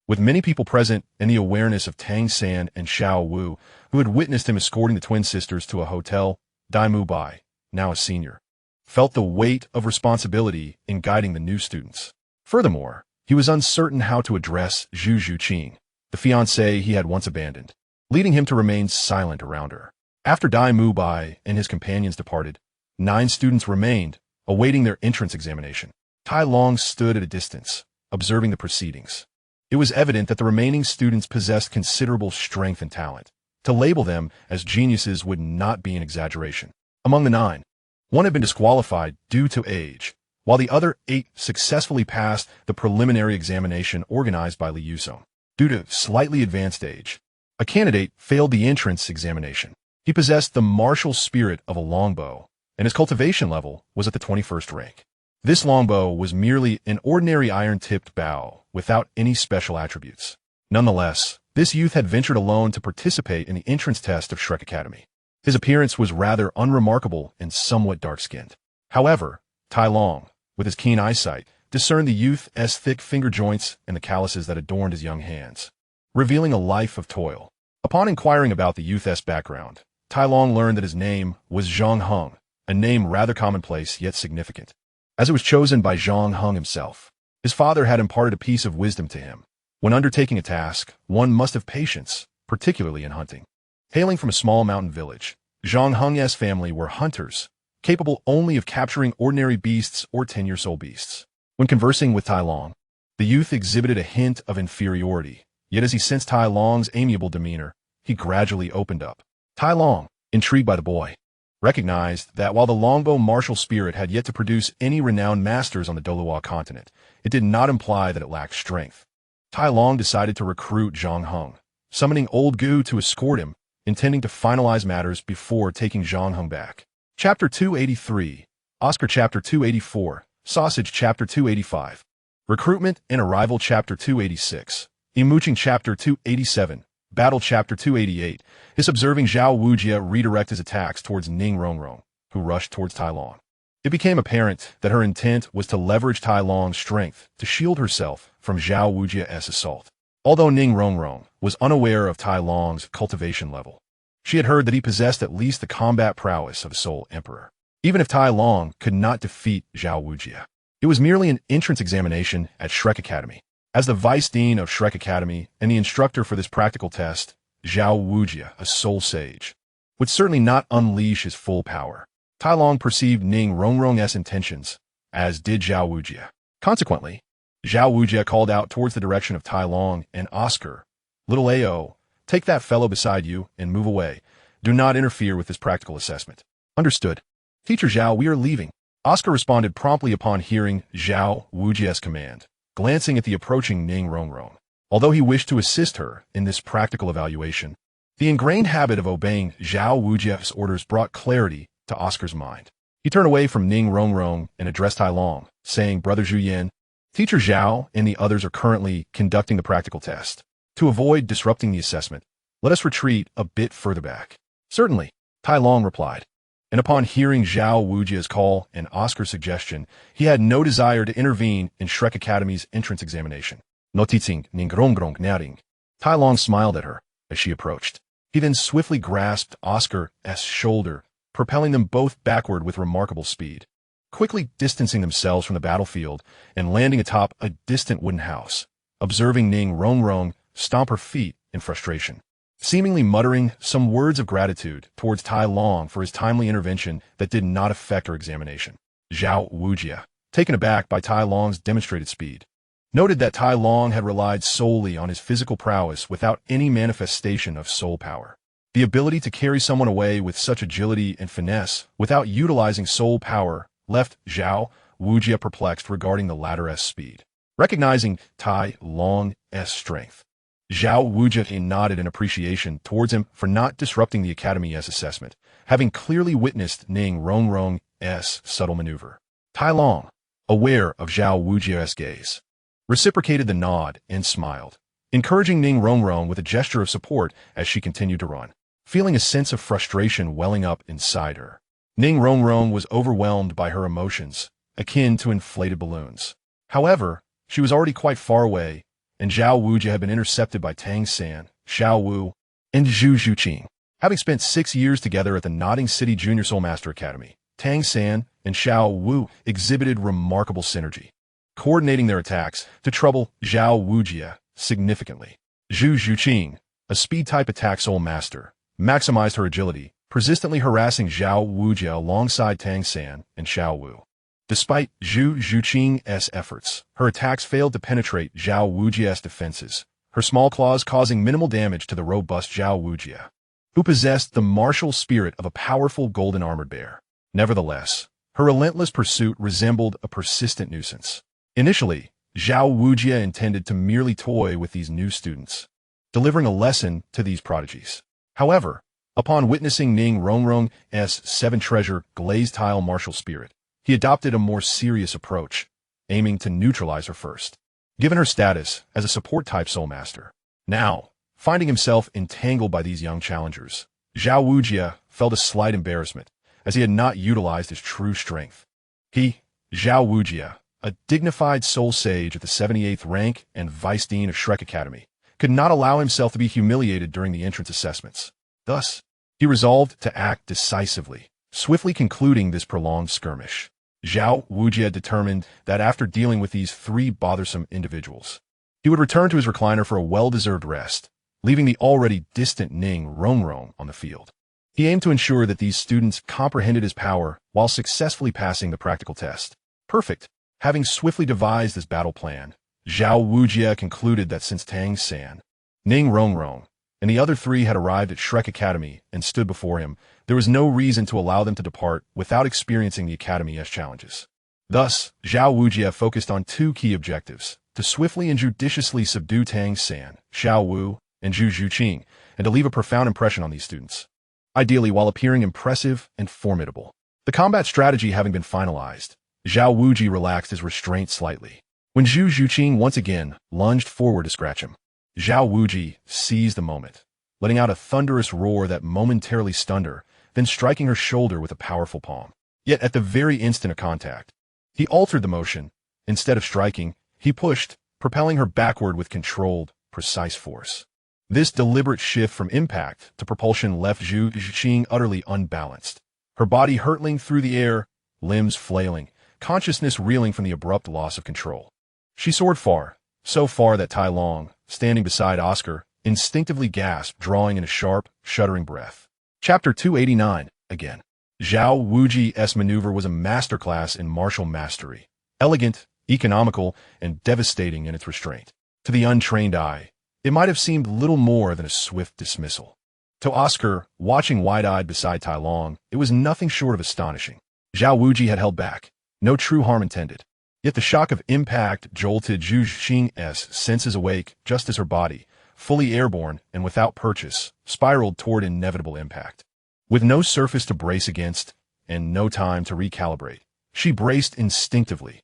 With many people present and the awareness of Tang San and Xiao Wu, who had witnessed him escorting the twin sisters to a hotel, Dai Mu Bai, now a senior, felt the weight of responsibility in guiding the new students. Furthermore, he was uncertain how to address Zhu Zhuqing, the fiancée he had once abandoned, leading him to remain silent around her. After Dai Mu Bai and his companions departed, 9 students remained, awaiting their entrance examination. Tai Long stood at a distance, observing the proceedings. It was evident that the remaining students possessed considerable strength and talent. To label them as geniuses would not be an exaggeration. Among the 9, 1 had been disqualified due to age, while the other 8 successfully passed the preliminary examination organized by Li Yusong. Due to slightly advanced age, a candidate failed the entrance examination. He possessed the martial spirit of a longbow, and his cultivation level was at the 21st rank. This longbow was merely an ordinary iron-tipped bow without any special attributes. Nonetheless, this youth had ventured alone to participate in the entrance test of Shrek Academy. His appearance was rather unremarkable and somewhat dark-skinned. However, Tai Long, with his keen eyesight, discerned the youth's thick finger joints and the calluses that adorned his young hands, revealing a life of toil. Upon inquiring about the youth's background, Tai Long learned that his name was Zhang Heng, a name rather commonplace yet significant, as it was chosen by Zhang Heng himself. His father had imparted a piece of wisdom to him. When undertaking a task, one must have patience, particularly in hunting. Hailing from a small mountain village, Zhang Heng's family were hunters, capable only of capturing ordinary beasts or 10-year-old beasts. When conversing with Tai Long, the youth exhibited a hint of inferiority, yet as he sensed Tai Long's amiable demeanor, he gradually opened up. Tai Long, intrigued by the boy, recognized that while the longbow martial spirit had yet to produce any renowned masters on the Douluo continent, it did not imply that it lacked strength. Tai Long decided to recruit Zhang Heng, summoning Old Gu to escort him, intending to finalize matters before taking Zhang Heng back. Chapter 283, Oscar Chapter 284, Sausage Chapter 285, Recruitment and Arrival Chapter 286, Imuching Chapter 287, Battle Chapter 288. His observing Zhao Wujia redirect his attacks towards Ning Rongrong, who rushed towards Tai Long. It became apparent that her intent was to leverage Tai Long's strength to shield herself from Zhao Wujia's assault. Although Ning Rongrong was unaware of Tai Long's cultivation level, she had heard that he possessed at least the combat prowess of a Soul Emperor. Even if Tai Long could not defeat Zhao Wujia, it was merely an entrance examination at Shrek Academy. As the Vice Dean of Shrek Academy and the instructor for this practical test, Zhao Wujia, a soul sage, would certainly not unleash his full power. Tai Long perceived Ning Rongrong's intentions, as did Zhao Wujia. Consequently, Zhao Wujie called out towards the direction of Tai Long and Oscar. Little AO, take that fellow beside you and move away. Do not interfere with this practical assessment. Understood. Teacher Zhao, we are leaving. Oscar responded promptly upon hearing Zhao Wujie's command, glancing at the approaching Ning Rongrong. Although he wished to assist her in this practical evaluation, the ingrained habit of obeying Zhao Wujie's orders brought clarity to Oscar's mind. He turned away from Ning Rongrong and addressed Tai Long, saying, Brother Zhu Yin, Teacher Zhao and the others are currently conducting the practical test. To avoid disrupting the assessment, let us retreat a bit further back. Certainly, Tai Long replied. And upon hearing Zhao Wujie's call and Oscar's suggestion, he had no desire to intervene in Shrek Academy's entrance examination. Noticing Ning Rongrong naring. Tai Long smiled at her as she approached. He then swiftly grasped Oscar's shoulder, propelling them both backward with remarkable speed, quickly distancing themselves from the battlefield and landing atop a distant wooden house. Observing Ning Rongrong stomp her feet in frustration, seemingly muttering some words of gratitude towards Tai Long for his timely intervention that did not affect her examination. Zhao Wujie, taken aback by Tai Long's demonstrated speed, noted that Tai Long had relied solely on his physical prowess without any manifestation of soul power. The ability to carry someone away with such agility and finesse without utilizing soul power left Zhao Wujie perplexed regarding the latter's speed. Recognizing Tai Long's strength, Zhao Wujie nodded in appreciation towards him for not disrupting the Academy's assessment, having clearly witnessed Ning Rongrong's subtle maneuver. Tai Long, aware of Zhao Wujie's gaze, reciprocated the nod and smiled, encouraging Ning Rongrong with a gesture of support as she continued to run, feeling a sense of frustration welling up inside her. Ning Rongrong was overwhelmed by her emotions, akin to inflated balloons. However, she was already quite far away, and Zhao Wujie had been intercepted by Tang San, Xiao Wu, and Zhu Zhuqing. Having spent 6 years together at the Nodding City Junior Soul Master Academy, Tang San and Xiao Wu exhibited remarkable synergy, coordinating their attacks to trouble Zhao Wujie significantly. Zhu Zhuqing, a speed-type attack soul master, maximized her agility, persistently harassing Zhao Wujie alongside Tang San and Xiao Wu. Despite Zhu Zhuqing's efforts, her attacks failed to penetrate Zhao Wujie's defenses, her small claws causing minimal damage to the robust Zhao Wujie, who possessed the martial spirit of a powerful golden armored bear. Nevertheless, her relentless pursuit resembled a persistent nuisance. Initially, Zhao Wujie intended to merely toy with these new students, delivering a lesson to these prodigies. However, upon witnessing Ning Rongrong's 7-treasure glazed tile martial spirit, he adopted a more serious approach, aiming to neutralize her first. Given her status as a support-type soul master, now, finding himself entangled by these young challengers, Zhao Wujie felt a slight embarrassment, as he had not utilized his true strength. He, Zhao Wujie, a dignified soul sage at the 78th rank and vice dean of Shrek Academy, could not allow himself to be humiliated during the entrance assessments. Thus, he resolved to act decisively, swiftly concluding this prolonged skirmish. Zhao Wujie determined that after dealing with these 3 bothersome individuals, he would return to his recliner for a well-deserved rest, leaving the already distant Ning Rongrong on the field. He aimed to ensure that these students comprehended his power while successfully passing the practical test. Perfect. Having swiftly devised this battle plan, Zhao Wujie concluded that since Tang San, Ning Rongrong, and the other 3 had arrived at Shrek Academy and stood before him, there was no reason to allow them to depart without experiencing the Academy's challenges. Thus, Zhao Wujie focused on 2 key objectives: to swiftly and judiciously subdue Tang San, Xiao Wu, and Zhu Zhuqing, and to leave a profound impression on these students, ideally while appearing impressive and formidable. The combat strategy having been finalized, Zhao Wujie relaxed his restraint slightly. When Zhu Zhuqing once again lunged forward to scratch him, Zhao Wujie seized the moment, letting out a thunderous roar that momentarily stunned her, then striking her shoulder with a powerful palm. Yet at the very instant of contact, he altered the motion. Instead of striking, he pushed, propelling her backward with controlled, precise force. This deliberate shift from impact to propulsion left Zhu Zhuqing utterly unbalanced, her body hurtling through the air, limbs flailing, consciousness reeling from the abrupt loss of control. She soared far, so far that Tai Long, standing beside Oscar, instinctively gasped, drawing in a sharp, shuddering breath. Chapter 289, again. Zhao Wujie's maneuver was a masterclass in martial mastery. Elegant, economical and devastating in its restraint. To the untrained eye, it might have seemed little more than a swift dismissal. To Oscar, watching wide-eyed beside Tai Long, it was nothing short of astonishing. Zhao Wuji had held back, no true harm intended. Yet the shock of impact jolted Zhu Xing's senses awake just as her body, fully airborne and without purchase, spiraled toward inevitable impact. With no surface to brace against and no time to recalibrate, she braced instinctively,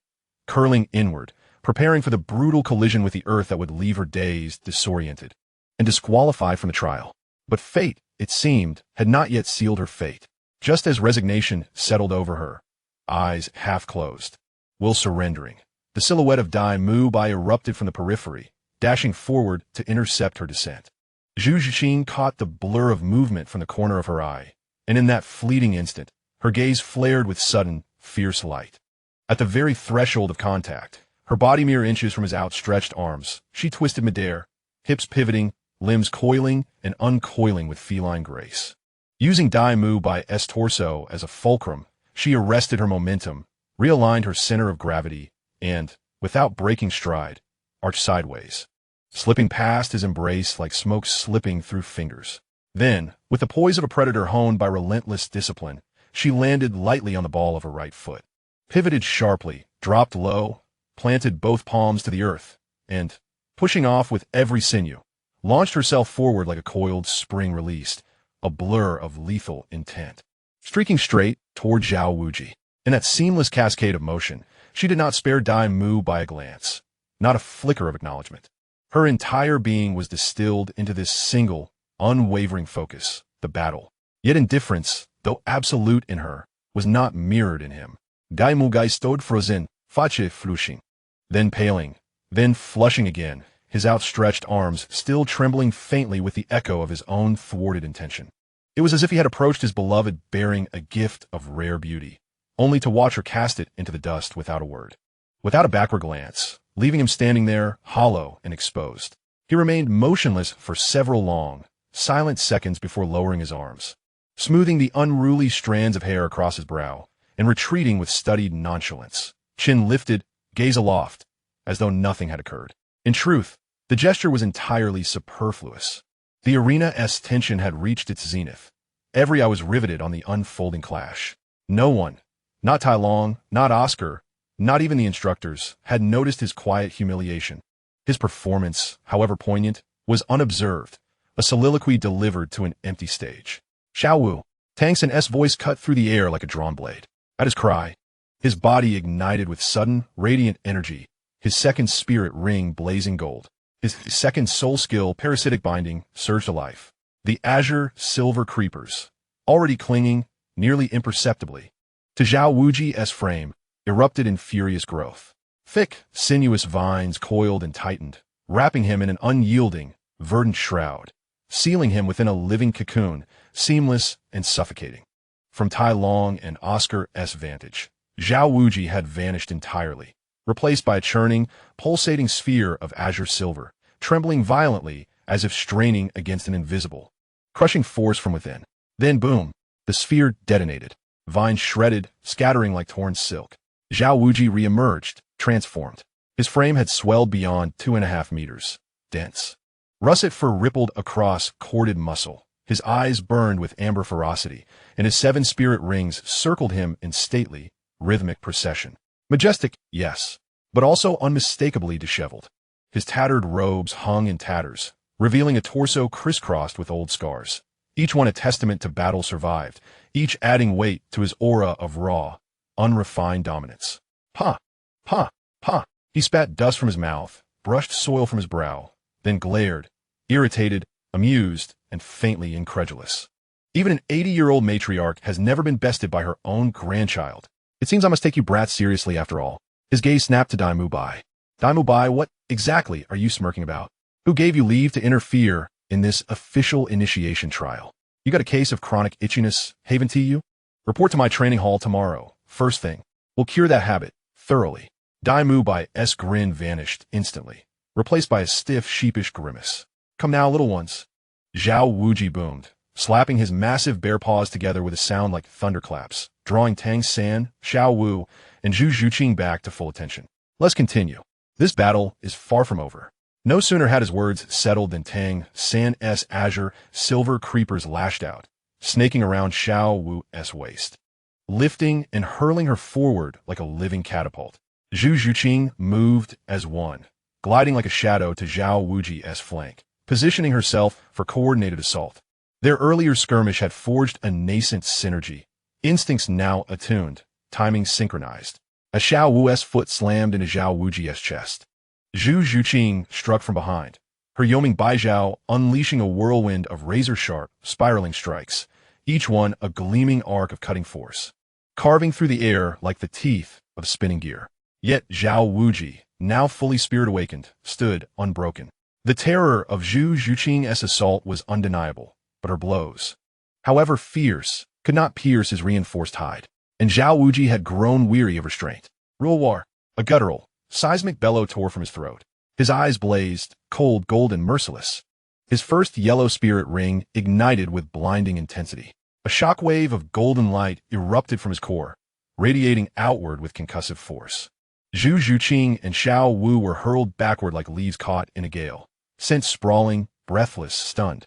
curling inward, preparing for the brutal collision with the earth that would leave her dazed, disoriented, and disqualified from the trial. But fate, it seemed, had not yet sealed her fate. Just as resignation settled over her, eyes half closed, will surrendering, the silhouette of Dai Mu Bai erupted from the periphery, dashing forward to intercept her descent. Zhu Zixing caught the blur of movement from the corner of her eye, and in that fleeting instant, her gaze flared with sudden, fierce light. At the very threshold of contact, her body mere inches from his outstretched arms, she twisted midair, hips pivoting, limbs coiling and uncoiling with feline grace. Using Dai Mu Bai's torso as a fulcrum, she arrested her momentum, realigned her center of gravity, and, without breaking stride, arched sideways, slipping past his embrace like smoke slipping through fingers. Then, with the poise of a predator honed by relentless discipline, she landed lightly on the ball of her right foot, pivoted sharply, dropped low, planted both palms to the earth, and, pushing off with every sinew, launched herself forward like a coiled spring released, a blur of lethal intent. Streaking straight toward Zhao Wuji, in that seamless cascade of motion, she did not spare Dai Mu by a glance, not a flicker of acknowledgement. Her entire being was distilled into this single, unwavering focus, the battle. Yet indifference, though absolute in her, was not mirrored in him. Dai Mu Gai stood frozen, face flushing, then paling, then flushing again, his outstretched arms still trembling faintly with the echo of his own thwarted intention. It was as if he had approached his beloved bearing a gift of rare beauty, only to watch her cast it into the dust without a word. Without a backward glance, leaving him standing there, hollow and exposed. He remained motionless for several long, silent seconds before lowering his arms, smoothing the unruly strands of hair across his brow, and retreating with studied nonchalance, chin lifted, gaze aloft, as though nothing had occurred. In truth, the gesture was entirely superfluous. The arena's tension had reached its zenith. Every eye was riveted on the unfolding clash. No one, not Tai Long, not Oscar, not even the instructors, had noticed his quiet humiliation. His performance, however poignant, was unobserved, a soliloquy delivered to an empty stage. Xiao Wu, Tang Xin's voice cut through the air like a drawn blade. At his cry, his body ignited with sudden, radiant energy, his second spirit ring blazing gold. His second soul skill, parasitic binding, surged to life. The azure silver creepers, already clinging, nearly imperceptibly, to Zhao Wuji's frame, erupted in furious growth. Thick, sinuous vines coiled and tightened, wrapping him in an unyielding, verdant shroud, sealing him within a living cocoon, seamless and suffocating. From Tai Long and Oscar's vantage, Zhao Wuji had vanished entirely, replaced by a churning, pulsating sphere of azure silver, trembling violently as if straining against an invisible, crushing force from within. Then boom, the sphere detonated, vines shredded, scattering like torn silk. Zhao Wuji reemerged, transformed. His frame had swelled beyond 2.5 meters, dense. Russet fur rippled across corded muscle. His eyes burned with amber ferocity, and his 7 spirit rings circled him in stately, rhythmic procession. Majestic, yes, but also unmistakably disheveled. His tattered robes hung in tatters, revealing a torso crisscrossed with old scars, each one a testament to battle survived, each adding weight to his aura of raw, unrefined dominance. Pa! Pa! Pa! He spat dust from his mouth, brushed soil from his brow, then glared, irritated, amused, and faintly incredulous. Even an 80-year-old matriarch has never been bested by her own grandchild. It seems I must take you brats seriously after all. His gaze snapped to Dai Mu Bai. Dai Mu Bai, what exactly are you smirking about? Who gave you leave to interfere in this official initiation trial? You got a case of chronic itchiness, haven't you? Report to my training hall tomorrow, first thing. We'll cure that habit, thoroughly. Dai Mu Bai's grin vanished instantly, replaced by a stiff, sheepish grimace. Come now, little ones. Zhao Wuji boomed, slapping his massive bare paws together with a sound like thunderclaps, drawing Tang San, Xiao Wu, and Zhu Zhuqing back to full attention. Let's continue. This battle is far from over. No sooner had his words settled than Tang San's azure silver creepers lashed out, snaking around Xiao Wu's waist, lifting and hurling her forward like a living catapult. Zhu Zhuqing moved as one, gliding like a shadow to Zhao Wuji's flank, positioning herself for coordinated assault. Their earlier skirmish had forged a nascent synergy, instincts now attuned, timing synchronized. As Xiao Wu's foot slammed into Zhao Wuji's chest, Zhu Zhuqing struck from behind, her Yoming Baijiao unleashing a whirlwind of razor-sharp, spiraling strikes, each one a gleaming arc of cutting force, carving through the air like the teeth of a spinning gear. Yet Zhao Wuji, now fully spirit-awakened, stood unbroken. The terror of Zhu Zhuqing's assault was undeniable, but her blows, however fierce, could not pierce his reinforced hide, and Zhao Wuji had grown weary of restraint. War, a guttural, seismic bellow tore from his throat. His eyes blazed, cold, golden, merciless. His first yellow spirit ring ignited with blinding intensity. A shockwave of golden light erupted from his core, radiating outward with concussive force. Zhu Zhuqing and Xiao Wu were hurled backward like leaves caught in a gale, sent sprawling, breathless, stunned.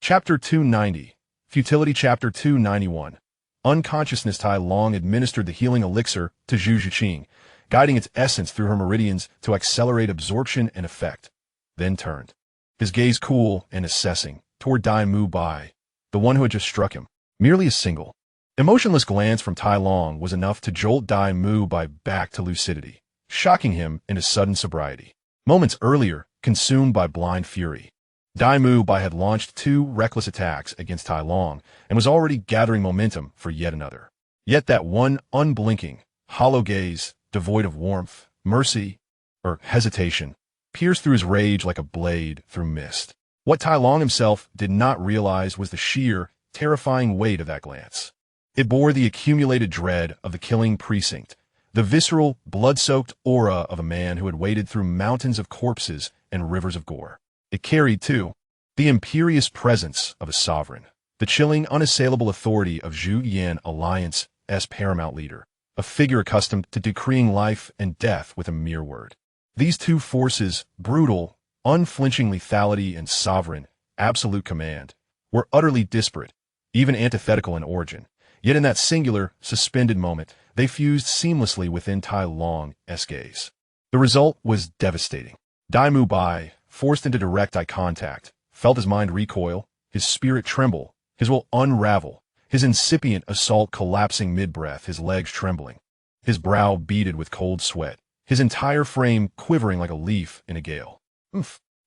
Chapter 290. Futility. Chapter 291. Unconsciousness. Tai Long administered the healing elixir to Zhu Zhuqing, guiding its essence through her meridians to accelerate absorption and effect, then turned, his gaze cool and assessing, toward Dai Mu Bai, the one who had just struck him. Merely a single, emotionless glance from Tai Long was enough to jolt Dai Mu Bai back to lucidity, shocking him into sudden sobriety. Moments earlier, consumed by blind fury, Dai Mu Bai had launched 2 reckless attacks against Tai Long and was already gathering momentum for yet another. Yet that one unblinking, hollow gaze, devoid of warmth, mercy, or hesitation, pierced through his rage like a blade through mist. What Tai Long himself did not realize was the sheer, terrifying weight of that glance. It bore the accumulated dread of the killing precinct, the visceral, blood-soaked aura of a man who had waded through mountains of corpses and rivers of gore. It carried, too, the imperious presence of a sovereign, the chilling, unassailable authority of Zhu Yan Alliance's paramount leader, a figure accustomed to decreeing life and death with a mere word. These two forces, brutal, unflinching lethality and sovereign, absolute command, were utterly disparate, even antithetical in origin. Yet in that singular, suspended moment, they fused seamlessly within Tai Long's gaze. The result was devastating. Dai Mu Bai, forced into direct eye contact, felt his mind recoil, his spirit tremble, his will unravel, his incipient assault collapsing mid-breath, his legs trembling, his brow beaded with cold sweat, his entire frame quivering like a leaf in a gale.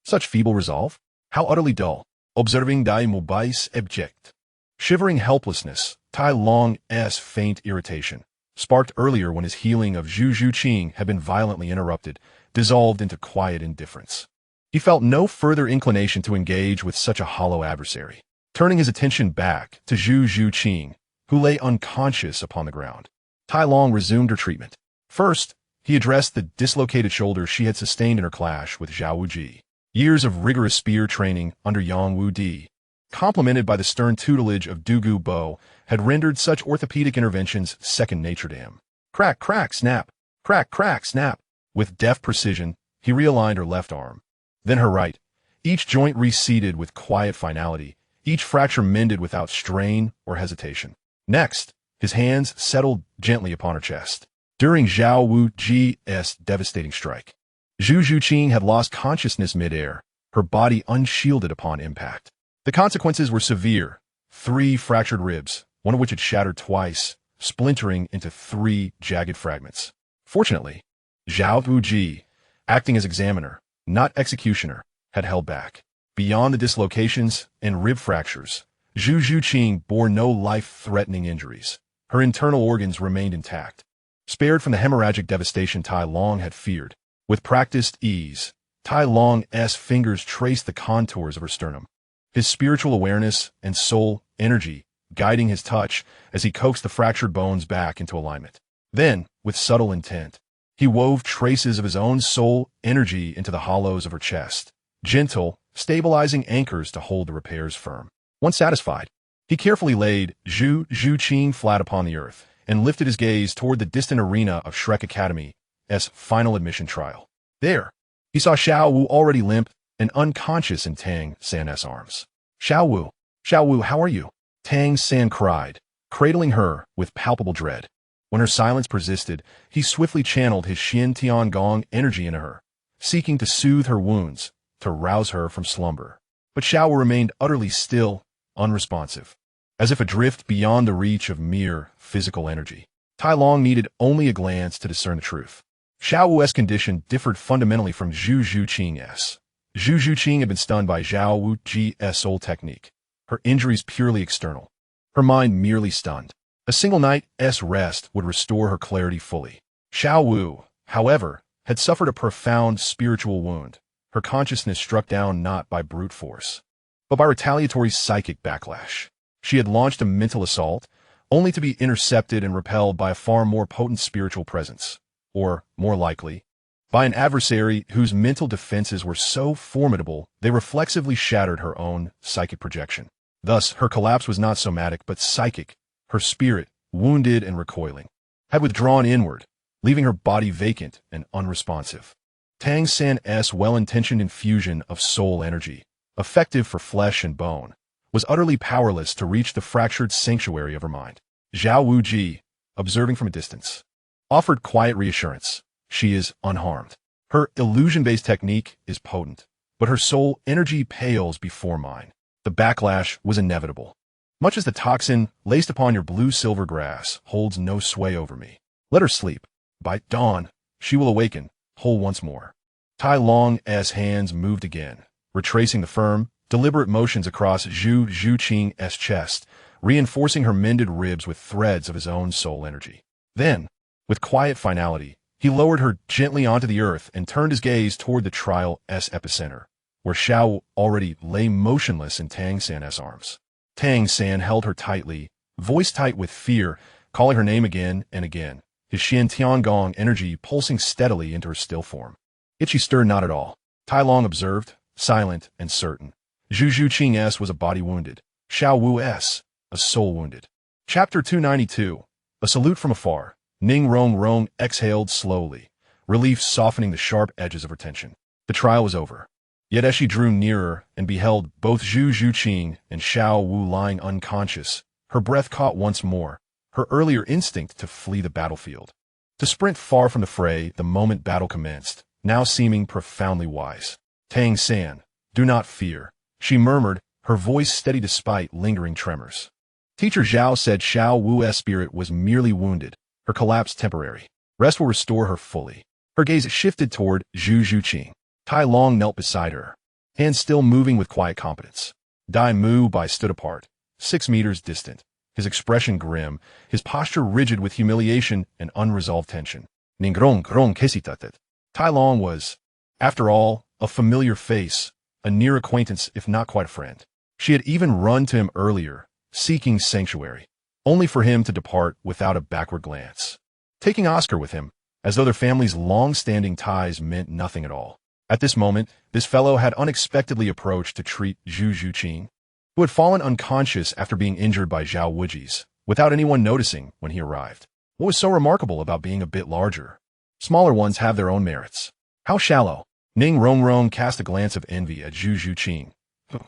Such feeble resolve? How utterly dull. Observing Dai Mu Bai's abject, shivering helplessness, Tai Long's faint irritation, sparked earlier when his healing of Zhu Zhuqing had been violently interrupted, dissolved into quiet indifference. He felt no further inclination to engage with such a hollow adversary. Turning his attention back to Zhu Zhuqing, who lay unconscious upon the ground, Tai Long resumed her treatment. First, he addressed the dislocated shoulder she had sustained in her clash with Zhao Wuji. Years of rigorous spear training under Yang Wu Di, complemented by the stern tutelage of Dugu Bo, had rendered such orthopedic interventions second nature to him. Crack, crack, snap. Crack, crack, snap. With deft precision, he realigned her left arm, then her right, each joint reseated with quiet finality, each fracture mended without strain or hesitation. Next, his hands settled gently upon her chest. During Zhao Wuji's devastating strike, Zhu Zhuqing had lost consciousness mid-air, her body unshielded upon impact. The consequences were severe. 3 fractured ribs, one of which had shattered twice, splintering into 3 jagged fragments. Fortunately, Zhao Wuji, acting as examiner, not executioner, had held back. Beyond the dislocations and rib fractures, Zhu Zhuqing bore no life-threatening injuries. Her internal organs remained intact, spared from the hemorrhagic devastation Tai Long had feared. With practiced ease, Tai Long's fingers traced the contours of her sternum, his spiritual awareness and soul energy guiding his touch as he coaxed the fractured bones back into alignment. Then, with subtle intent, he wove traces of his own soul energy into the hollows of her chest, gentle, stabilizing anchors to hold the repairs firm. Once satisfied, he carefully laid Zhu Zhuqing flat upon the earth and lifted his gaze toward the distant arena of Shrek Academy S final admission trial. There, he saw Xiao Wu already limp and unconscious in Tang San's arms. Xiao Wu, how are you? Tang San cried, cradling her with palpable dread. When her silence persisted, he swiftly channeled his Xin Tiangong energy into her, seeking to soothe her wounds, to rouse her from slumber. But Xiao Wu remained utterly still, unresponsive, as if adrift beyond the reach of mere physical energy. Tai Long needed only a glance to discern the truth. Xiao Wu's condition differed fundamentally from Zhu Zhuqing's. Zhu Zhuqing had been stunned by Zhao Wu's soul technique, her injuries purely external, her mind merely stunned. A single night's rest would restore her clarity fully. Xiao Wu, however, had suffered a profound spiritual wound, her consciousness struck down not by brute force, but by retaliatory psychic backlash. She had launched a mental assault, only to be intercepted and repelled by a far more potent spiritual presence, or, more likely, by an adversary whose mental defenses were so formidable they reflexively shattered her own psychic projection. Thus, her collapse was not somatic but psychic. Her spirit, wounded and recoiling, had withdrawn inward, leaving her body vacant and unresponsive. Tang San's well-intentioned infusion of soul energy, effective for flesh and bone, was utterly powerless to reach the fractured sanctuary of her mind. Zhao Wuji, observing from a distance, offered quiet reassurance. She is unharmed. Her illusion-based technique is potent, but her soul energy pales before mine. The backlash was inevitable. Much as the toxin laced upon your blue-silver grass holds no sway over me. Let her sleep. By dawn, she will awaken, whole once more. Tai Long's hands moved again, retracing the firm, deliberate motions across Zhu Zhuqing's chest, reinforcing her mended ribs with threads of his own soul energy. Then, with quiet finality, he lowered her gently onto the earth and turned his gaze toward the trial's epicenter, where Xiao already lay motionless in Tang San's arms. Tang San held her tightly, voice tight with fear, calling her name again and again, his Xian Tiangong energy pulsing steadily into her still form. Yet she stirred not at all. Tai Long observed, silent and certain. Zhu Zhuqing's was a body wounded. Xiao Wu's, a soul wounded. Chapter 292. A salute from afar. Ning Rong exhaled slowly, relief softening the sharp edges of her tension. The trial was over. Yet as she drew nearer and beheld both Zhu Zhuqing and Xiao Wu lying unconscious, her breath caught once more, her earlier instinct to flee the battlefield, to sprint far from the fray the moment battle commenced, now seeming profoundly wise. Tang San, do not fear, she murmured, her voice steady despite lingering tremors. Teacher Zhao said Xiao Wu's spirit was merely wounded, her collapse temporary. Rest will restore her fully. Her gaze shifted toward Zhu Zhuqing. Tai Long knelt beside her, hands still moving with quiet competence. Dai Mu Bai stood apart, 6 meters distant, his expression grim, his posture rigid with humiliation and unresolved tension. Ningrong kesitatet. Tai Long was, after all, a familiar face, a near acquaintance if not quite a friend. She had even run to him earlier, seeking sanctuary, only for him to depart without a backward glance, taking Oscar with him, as though their family's long-standing ties meant nothing at all. At this moment, this fellow had unexpectedly approached to treat Zhu Zhuqing, who had fallen unconscious after being injured by Zhao Wuji's, without anyone noticing when he arrived. What was so remarkable about being a bit larger? Smaller ones have their own merits. How shallow! Ning Rong cast a glance of envy at Zhu Zhuqing, who,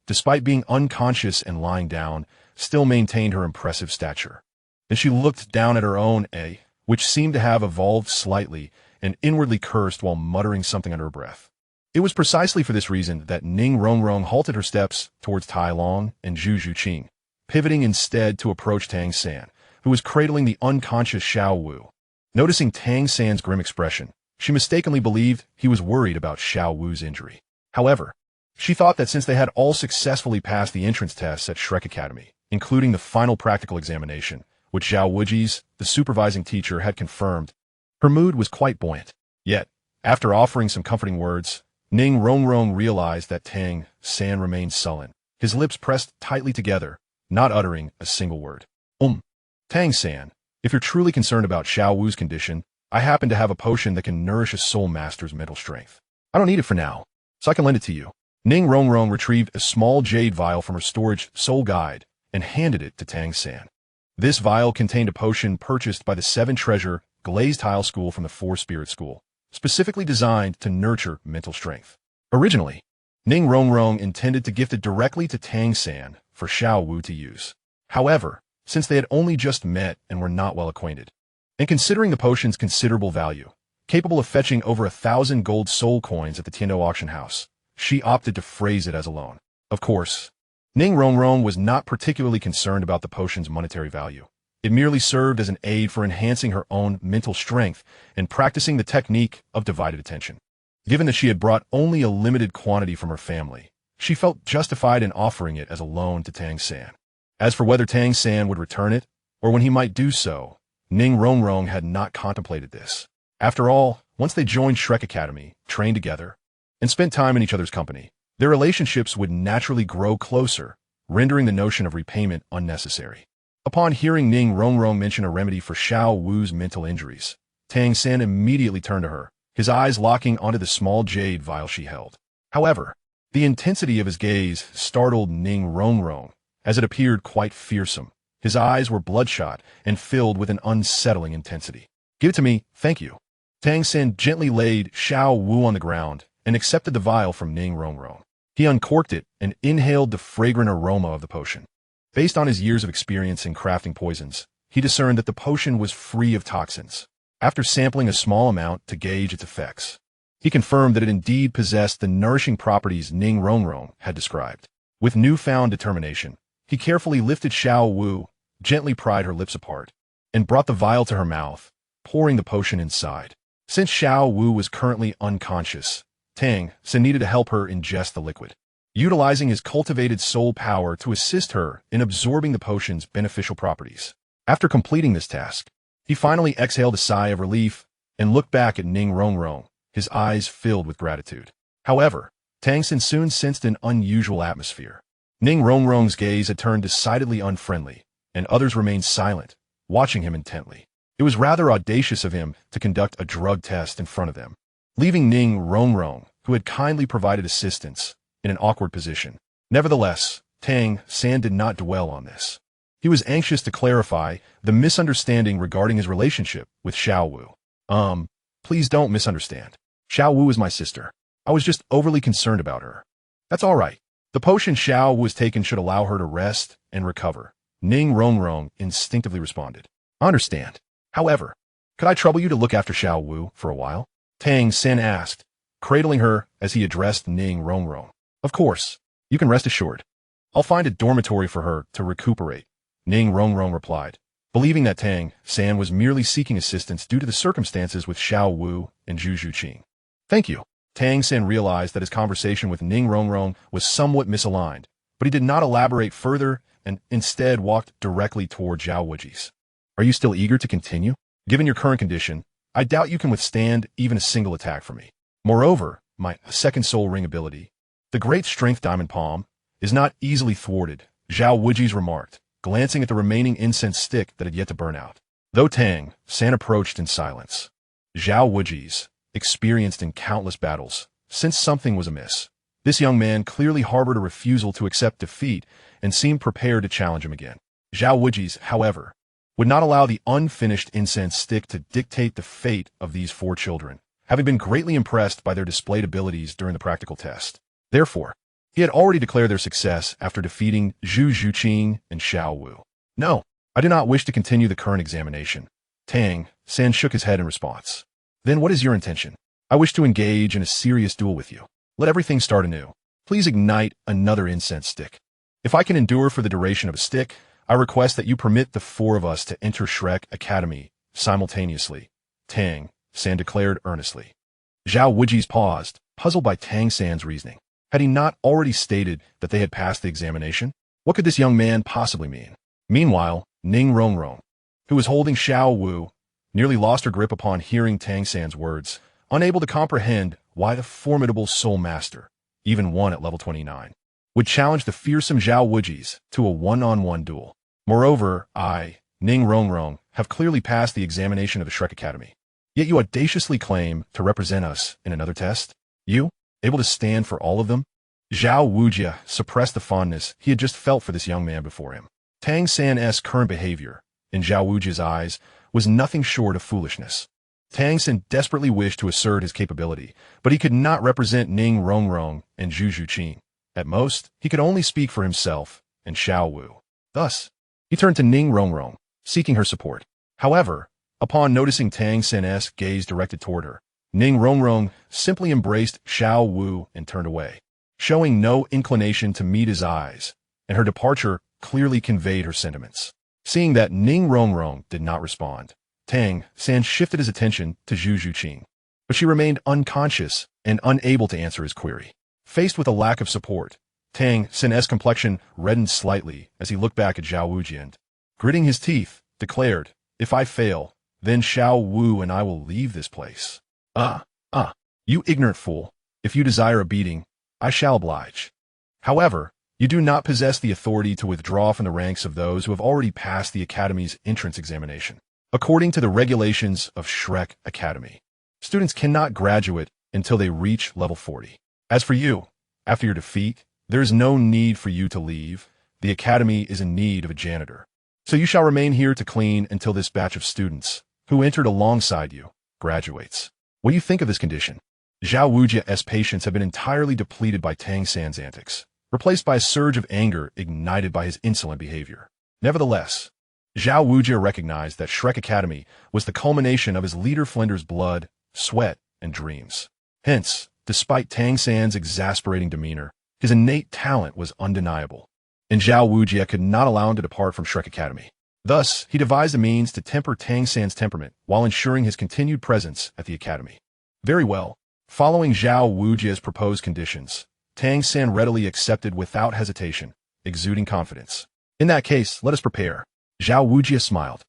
despite being unconscious and lying down, still maintained her impressive stature. Then she looked down at her own which seemed to have evolved slightly, and inwardly cursed while muttering something under her breath. It was precisely for this reason that Ning Rong halted her steps towards Tai Long and Zhu Zhuqing, pivoting instead to approach Tang San, who was cradling the unconscious Xiao Wu. Noticing Tang San's grim expression, she mistakenly believed he was worried about Xiao Wu's injury. However, she thought that since they had all successfully passed the entrance tests at Shrek Academy, including the final practical examination, which Zhao Wuji's, the supervising teacher, had confirmed, her mood was quite buoyant. Yet, after offering some comforting words, Ning Rong realized that Tang San remained sullen, his lips pressed tightly together, not uttering a single word. Tang San, if you're truly concerned about Xiao Wu's condition, I happen to have a potion that can nourish a soul master's mental strength. I don't need it for now, so I can lend it to you. Ning Rong retrieved a small jade vial from her storage soul guide and handed it to Tang San. This vial contained a potion purchased by the 7 treasure glazed tile school from the Four Spirit School, specifically designed to nurture mental strength. Originally, Ning Rongrong intended to gift it directly to Tang San for Xiao Wu to use. However, since they had only just met and were not well acquainted, and considering the potion's considerable value, capable of fetching over 1,000 gold soul coins at the Tiando auction house, she opted to phrase it as a loan. Of course, Ning Rongrong was not particularly concerned about the potion's monetary value. It merely served as an aid for enhancing her own mental strength and practicing the technique of divided attention. Given that she had brought only a limited quantity from her family, she felt justified in offering it as a loan to Tang San. As for whether Tang San would return it, or when he might do so, Ning Rongrong had not contemplated this. After all, once they joined Shrek Academy, trained together, and spent time in each other's company, their relationships would naturally grow closer, rendering the notion of repayment unnecessary. Upon hearing Ning Rongrong mention a remedy for Xiao Wu's mental injuries, Tang San immediately turned to her, his eyes locking onto the small jade vial she held. However, the intensity of his gaze startled Ning Rongrong, as it appeared quite fearsome. His eyes were bloodshot and filled with an unsettling intensity. "Give it to me, thank you." Tang San gently laid Xiao Wu on the ground and accepted the vial from Ning Rongrong. He uncorked it and inhaled the fragrant aroma of the potion. Based on his years of experience in crafting poisons, he discerned that the potion was free of toxins. After sampling a small amount to gauge its effects, he confirmed that it indeed possessed the nourishing properties Ning Rongrong had described. With newfound determination, he carefully lifted Xiao Wu, gently pried her lips apart, and brought the vial to her mouth, pouring the potion inside. Since Xiao Wu was currently unconscious, Tang San needed to help her ingest the liquid, utilizing his cultivated soul power to assist her in absorbing the potion's beneficial properties. After completing this task, he finally exhaled a sigh of relief and looked back at Ning Rongrong, his eyes filled with gratitude. However, Tang San soon sensed an unusual atmosphere. Ning Rongrong's gaze had turned decidedly unfriendly, and others remained silent, watching him intently. It was rather audacious of him to conduct a drug test in front of them, leaving Ning Rongrong, who had kindly provided assistance, in an awkward position. Nevertheless, Tang San did not dwell on this. He was anxious to clarify the misunderstanding regarding his relationship with Xiao Wu. Please don't misunderstand. Xiao Wu is my sister. I was just overly concerned about her. That's all right. The potion Xiao Wu has taken should allow her to rest and recover. Ning Rongrong instinctively responded. I understand. However, could I trouble you to look after Xiao Wu for a while? Tang San asked, cradling her as he addressed Ning Rongrong. Of course. You can rest assured. I'll find a dormitory for her to recuperate, Ning Rongrong replied, believing that Tang San was merely seeking assistance due to the circumstances with Xiao Wu and Zhu Zhuqing. Thank you. Tang San realized that his conversation with Ning Rongrong was somewhat misaligned, but he did not elaborate further and instead walked directly toward Zhao Wuji's. Are you still eager to continue? Given your current condition, I doubt you can withstand even a single attack from me. Moreover, my second soul ring ability, the Great Strength Diamond Palm, is not easily thwarted, Zhao Wuji's remarked, glancing at the remaining incense stick that had yet to burn out. Though Tang San approached in silence, Zhao Wuji's, experienced in countless battles, sensed something was amiss. This young man clearly harbored a refusal to accept defeat and seemed prepared to challenge him again. Zhao Wuji's, however, would not allow the unfinished incense stick to dictate the fate of these four children, having been greatly impressed by their displayed abilities during the practical test. Therefore, he had already declared their success after defeating Zhu Zhuqing and Xiao Wu. No, I do not wish to continue the current examination. Tang San shook his head in response. Then what is your intention? I wish to engage in a serious duel with you. Let everything start anew. Please ignite another incense stick. If I can endure for the duration of a stick, I request that you permit the four of us to enter Shrek Academy simultaneously, Tang San declared earnestly. Zhao Wuji's paused, puzzled by Tang San's reasoning. Had he not already stated that they had passed the examination? What could this young man possibly mean? Meanwhile, Ning Rongrong, who was holding Xiao Wu, nearly lost her grip upon hearing Tang San's words, unable to comprehend why the formidable soul master, even one at level 29, would challenge the fearsome Zhao Wuji's to a one-on-one duel. Moreover, I, Ning Rongrong, have clearly passed the examination of the Shrek Academy. Yet you audaciously claim to represent us in another test? You, able to stand for all of them? Zhao Wuji suppressed the fondness he had just felt for this young man before him. Tang San's current behavior, in Zhao Wuji's eyes, was nothing short of foolishness. Tang Xin desperately wished to assert his capability, but he could not represent Ning Rongrong and Zhu Zhuqing. At most, he could only speak for himself and Xiao Wu. Thus, he turned to Ning Rongrong, seeking her support. However, upon noticing Tang Xin's gaze directed toward her, Ning Rongrong simply embraced Xiao Wu and turned away, showing no inclination to meet his eyes, and her departure clearly conveyed her sentiments. Seeing that Ning Rongrong did not respond, Tang Xin shifted his attention to Zhu Zhuqing, but she remained unconscious and unable to answer his query. Faced with a lack of support, Tang Xin's complexion reddened slightly as he looked back at Zhao Wuji and, gritting his teeth, declared, "If I fail, then Xiao Wu and I will leave this place." You ignorant fool. If you desire a beating, I shall oblige. However, you do not possess the authority to withdraw from the ranks of those who have already passed the Academy's entrance examination. According to the regulations of Shrek Academy, students cannot graduate until they reach level 40. As for you, after your defeat, there is no need for you to leave. The Academy is in need of a janitor. So you shall remain here to clean until this batch of students, who entered alongside you, graduates. What do you think of this condition? Zhao Wujia's patience had been entirely depleted by Tang Xin's antics, replaced by a surge of anger ignited by his insolent behavior. Nevertheless, Zhao Wujia recognized that Shrek Academy was the culmination of his leader Flinder's blood, sweat, and dreams. Hence, despite Tang Xin's exasperating demeanor, his innate talent was undeniable, and Zhao Wujia could not allow him to depart from Shrek Academy. Thus, he devised a means to temper Tang Xin's temperament while ensuring his continued presence at the Academy. Very well. Following Zhao Wujia's proposed conditions, Tang Xin readily accepted without hesitation, exuding confidence. In that case, let us prepare. Zhao Wujia smiled,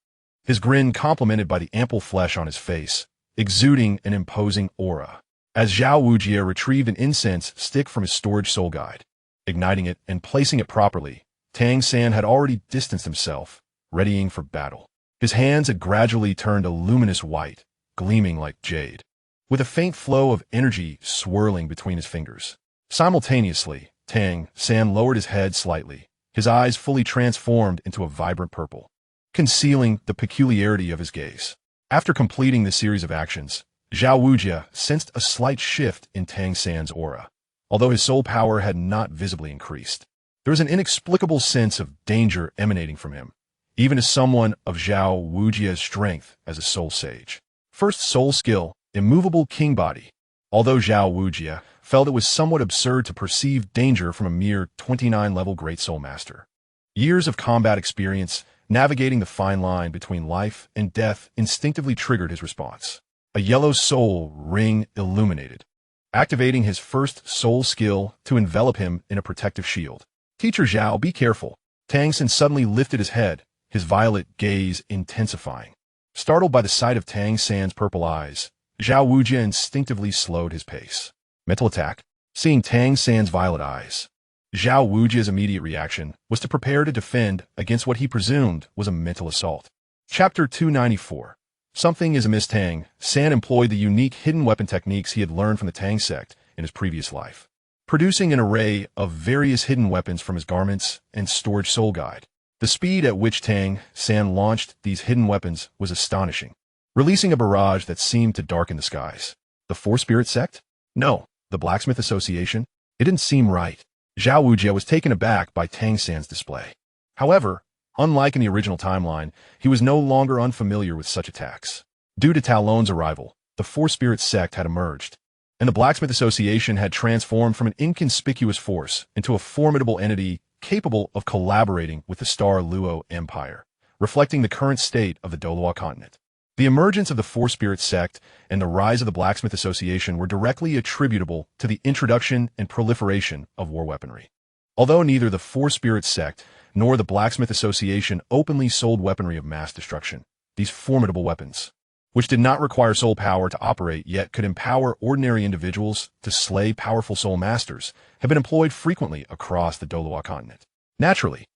his grin complemented by the ample flesh on his face, exuding an imposing aura. As Zhao Wujia retrieved an incense stick from his storage soul guide, igniting it and placing it properly, Tang Xin had already distanced himself, readying for battle. His hands had gradually turned a luminous white, gleaming like jade, with a faint flow of energy swirling between his fingers. Simultaneously, Tang Xin lowered his head slightly, his eyes fully transformed into a vibrant purple, concealing the peculiarity of his gaze. After completing this series of actions, Zhao Wujia sensed a slight shift in Tang Xin's aura. Although his soul power had not visibly increased, there was an inexplicable sense of danger emanating from him, even as someone of Zhao Wujia's strength as a soul sage. First soul skill, Immovable King Body. Although Zhao Wujia felt it was somewhat absurd to perceive danger from a mere 29-level Great Soul Master. Years of combat experience, navigating the fine line between life and death, instinctively triggered his response. A yellow soul ring illuminated, activating his first soul skill to envelop him in a protective shield. Teacher Zhao, be careful. Tang Xin suddenly lifted his head, his violet gaze intensifying. Startled by the sight of Tang Xin's purple eyes, Zhao Wujia instinctively slowed his pace. Mental attack. Seeing Tang Xin's violet eyes, Zhao Wujia's immediate reaction was to prepare to defend against what he presumed was a mental assault. Chapter 294. Something is amiss. Tang Xin employed the unique hidden weapon techniques he had learned from the Tang sect in his previous life, producing an array of various hidden weapons from his garments and storage soul guide. The speed at which Tang Xin launched these hidden weapons was astonishing, releasing a barrage that seemed to darken the skies. The Four Spirit Sect? No. The Blacksmith Association? It didn't seem right. Zhao Wujia was taken aback by Tang Xin's display. However, unlike in the original timeline, he was no longer unfamiliar with such attacks. Due to Talon's arrival, the Four Spirit Sect had emerged, and the Blacksmith Association had transformed from an inconspicuous force into a formidable entity capable of collaborating with the Star Luo Empire, reflecting the current state of the Douluo continent. The emergence of the Four Spirit Sect and the rise of the Blacksmith Association were directly attributable to the introduction and proliferation of war weaponry. Although neither the Four Spirit Sect nor the Blacksmith Association openly sold weaponry of mass destruction, these formidable weapons, which did not require soul power to operate yet could empower ordinary individuals to slay powerful soul masters, have been employed frequently across the Douluo continent. Naturally,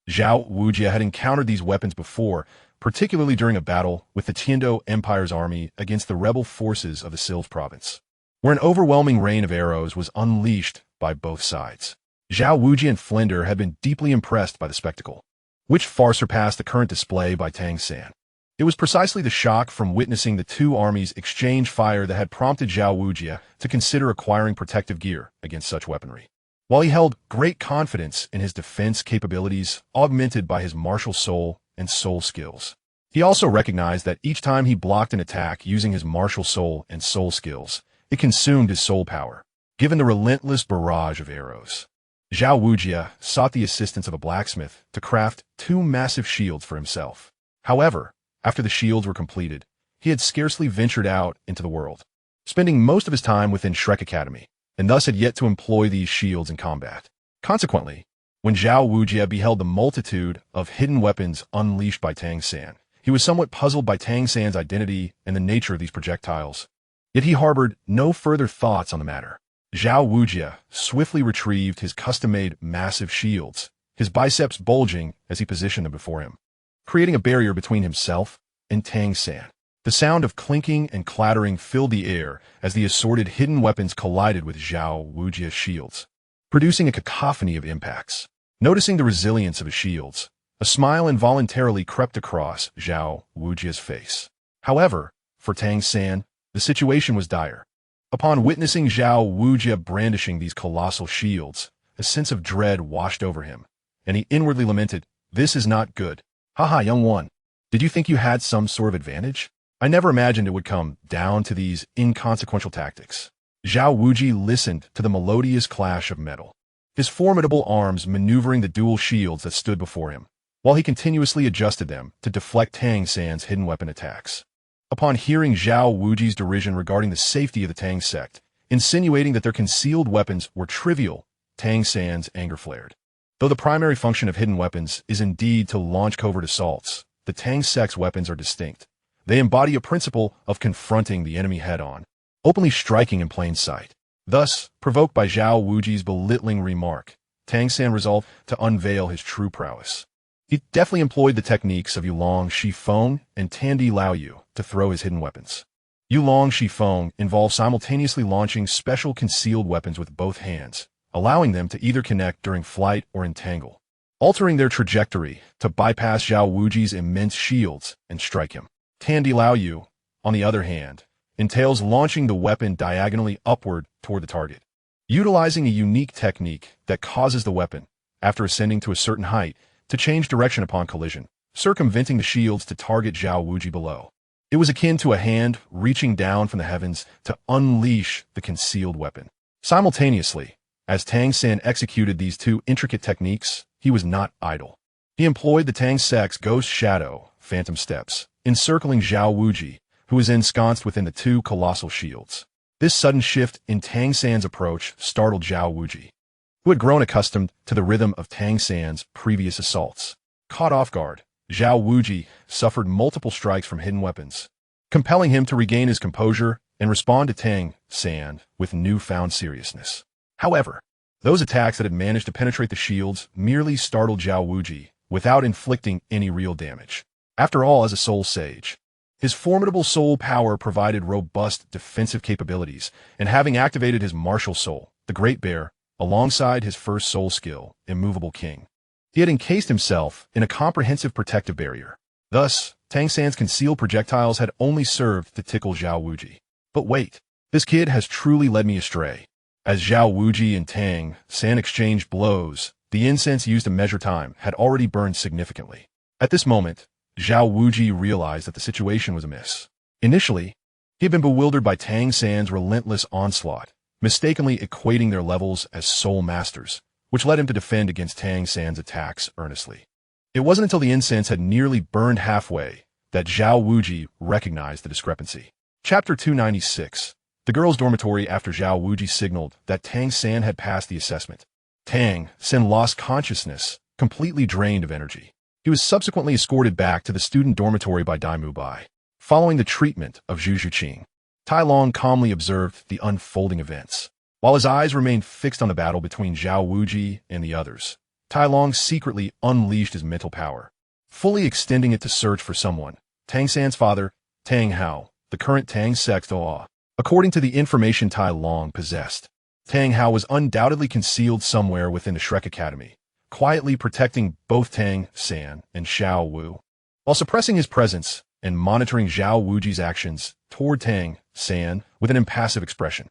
Zhao Wujia had encountered these weapons before, particularly during a battle with the Tiando Empire's army against the rebel forces of the Sils province, where an overwhelming rain of arrows was unleashed by both sides. Zhao Wujia and Flinder had been deeply impressed by the spectacle, which far surpassed the current display by Tang Xin. It was precisely the shock from witnessing the two armies exchange fire that had prompted Zhao Wujia to consider acquiring protective gear against such weaponry. While he held great confidence in his defense capabilities, augmented by his martial soul and soul skills, he also recognized that each time he blocked an attack using his martial soul and soul skills, it consumed his soul power, given the relentless barrage of arrows. Zhao Wujia sought the assistance of a blacksmith to craft two massive shields for himself. However, after the shields were completed, he had scarcely ventured out into the world, spending most of his time within Shrek Academy, and thus had yet to employ these shields in combat. Consequently, when Zhao Wujia beheld the multitude of hidden weapons unleashed by Tang San, he was somewhat puzzled by Tang San's identity and the nature of these projectiles. Yet he harbored no further thoughts on the matter. Zhao Wujia swiftly retrieved his custom-made massive shields, his biceps bulging as he positioned them before him, creating a barrier between himself and Tang San. The sound of clinking and clattering filled the air as the assorted hidden weapons collided with Zhao Wujia's shields, producing a cacophony of impacts. Noticing the resilience of his shields, a smile involuntarily crept across Zhao Wujia's face. However, for Tang San, the situation was dire. Upon witnessing Zhao Wujia brandishing these colossal shields, a sense of dread washed over him, and he inwardly lamented, "This is not good. Haha, young one. Did you think you had some sort of advantage? I never imagined it would come down to these inconsequential tactics." Zhao Wuji listened to the melodious clash of metal, his formidable arms maneuvering the dual shields that stood before him, while he continuously adjusted them to deflect Tang San's hidden weapon attacks. Upon hearing Zhao Wuji's derision regarding the safety of the Tang sect, insinuating that their concealed weapons were trivial, Tang San's anger flared. Though the primary function of hidden weapons is indeed to launch covert assaults, the Tang sect's weapons are distinct. They embody a principle of confronting the enemy head-on, openly striking in plain sight. Thus, provoked by Zhao Wuji's belittling remark, Tang San resolved to unveil his true prowess. He deftly employed the techniques of Yulong Shifeng and Tandi Laoyu to throw his hidden weapons. Yulong Shifeng involves simultaneously launching special concealed weapons with both hands, allowing them to either connect during flight or entangle, altering their trajectory to bypass Zhao Wuji's immense shields and strike him. Tandi Laoyu, on the other hand, entails launching the weapon diagonally upward toward the target, utilizing a unique technique that causes the weapon, after ascending to a certain height, to change direction upon collision, circumventing the shields to target Zhao Wuji below. It was akin to a hand reaching down from the heavens to unleash the concealed weapon. Simultaneously, as Tang San executed these two intricate techniques, he was not idle. He employed the Tang sect's ghost shadow, phantom steps, encircling Zhao Wuji, who was ensconced within the two colossal shields. This sudden shift in Tang San's approach startled Zhao Wuji, who had grown accustomed to the rhythm of Tang San's previous assaults. Caught off guard, Zhao Wuji suffered multiple strikes from hidden weapons, compelling him to regain his composure and respond to Tang San with newfound seriousness. However, those attacks that had managed to penetrate the shields merely startled Zhao Wuji without inflicting any real damage. After all, as a soul sage, his formidable soul power provided robust defensive capabilities, and having activated his martial soul, the Great Bear, alongside his first soul skill, Immovable King, he had encased himself in a comprehensive protective barrier. Thus, Tang San's concealed projectiles had only served to tickle Zhao Wuji. But wait, this kid has truly led me astray. As Zhao Wuji and Tang San exchanged blows, the incense used to measure time had already burned significantly. At this moment, Zhao Wuji realized that the situation was amiss. Initially, he had been bewildered by Tang San's relentless onslaught, mistakenly equating their levels as soul masters, which led him to defend against Tang San's attacks earnestly. It wasn't until the incense had nearly burned halfway that Zhao Wuji recognized the discrepancy. Chapter 296. The girls' dormitory. After Zhao Wuji signaled that Tang San had passed the assessment, Tang San lost consciousness, completely drained of energy. He was subsequently escorted back to the student dormitory by Daimu Bai. Following the treatment of Zhu Zhuqing, Tai Long calmly observed the unfolding events. While his eyes remained fixed on the battle between Zhao Wuji and the others, Tai Long secretly unleashed his mental power, fully extending it to search for someone, Tang San's father, Tang Hao, the current Tang sect's Douluo. According to the information Tai Long possessed, Tang Hao was undoubtedly concealed somewhere within the Shrek Academy, quietly protecting both Tang San and Xiao Wu. While suppressing his presence, and monitoring Zhao Wuji's actions toward Tang San with an impassive expression.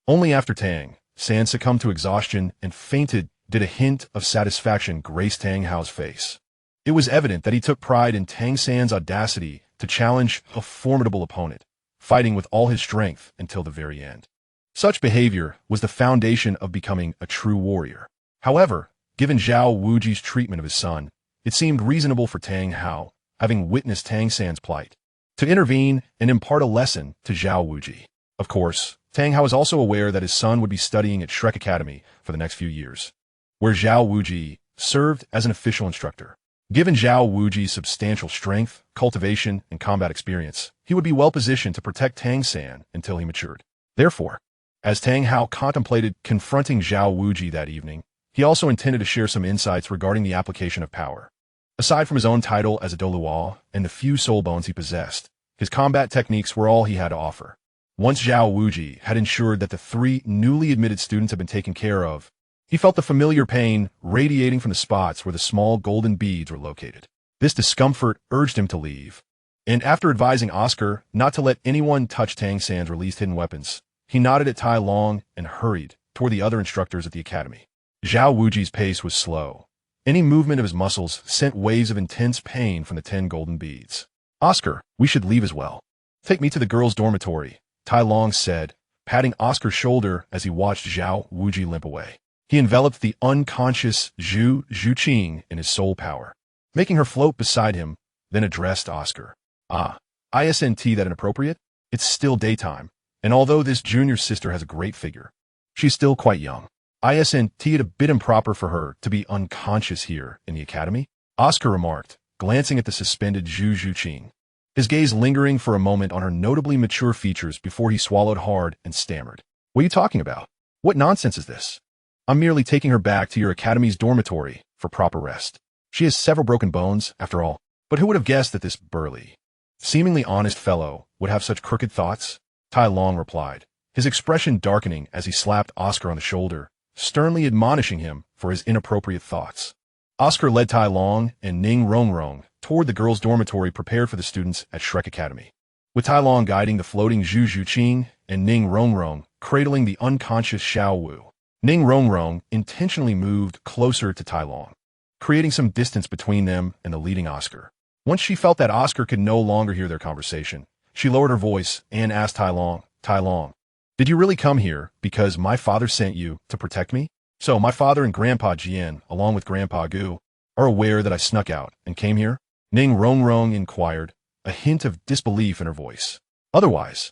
Only after Tang San succumbed to exhaustion and fainted did a hint of satisfaction grace Tang Hao's face. It was evident that he took pride in Tang San's audacity to challenge a formidable opponent, fighting with all his strength until the very end. Such behavior was the foundation of becoming a true warrior. However, given Zhao Wuji's treatment of his son, it seemed reasonable for Tang Hao, having witnessed Tang San's plight, to intervene and impart a lesson to Zhao Wuji. Of course, Tang Hao was also aware that his son would be studying at Shrek Academy for the next few years, where Zhao Wuji served as an official instructor. Given Zhao Wuji's substantial strength, cultivation, and combat experience, he would be well positioned to protect Tang San until he matured. Therefore, as Tang Hao contemplated confronting Zhao Wuji that evening, he also intended to share some insights regarding the application of power. Aside from his own title as a Douluo and the few soul bones he possessed, his combat techniques were all he had to offer. Once Zhao Wuji had ensured that the 3 newly admitted students had been taken care of, he felt the familiar pain radiating from the spots where the small golden beads were located. This discomfort urged him to leave, and after advising Oscar not to let anyone touch Tang San's released hidden weapons, he nodded at Tai Long and hurried toward the other instructors at the academy. Zhao Wuji's pace was slow. Any movement of his muscles sent waves of intense pain from the 10 golden beads. Oscar, we should leave as well. Take me to the girls' dormitory, Tai Long said, patting Oscar's shoulder as he watched Zhao Wuji limp away. He enveloped the unconscious Zhu Zhuqing in his soul power, making her float beside him, then addressed Oscar. Isn't that inappropriate? It's still daytime, and although this junior sister has a great figure, she's still quite young. Isn't it a bit improper for her to be unconscious here in the academy? Oscar remarked, glancing at the suspended Zhu Zhuqing, his gaze lingering for a moment on her notably mature features before he swallowed hard and stammered. What are you talking about? What nonsense is this? I'm merely taking her back to your academy's dormitory for proper rest. She has several broken bones, after all. But who would have guessed that this burly, seemingly honest fellow would have such crooked thoughts? Tai Long replied, his expression darkening as he slapped Oscar on the shoulder, sternly admonishing him for his inappropriate thoughts. Oscar led Tai Long and Ning Rongrong toward the girls' dormitory prepared for the students at Shrek Academy, with Tai Long guiding the floating Zhu Zhuqing and Ning Rongrong cradling the unconscious Xiao Wu. Ning Rongrong intentionally moved closer to Tai Long, creating some distance between them and the leading Oscar. Once she felt that Oscar could no longer hear their conversation, she lowered her voice and asked Tai Long, did you really come here because my father sent you to protect me? So my father and Grandpa Jian, along with Grandpa Gu, are aware that I snuck out and came here? Ning Rongrong inquired, a hint of disbelief in her voice. Otherwise,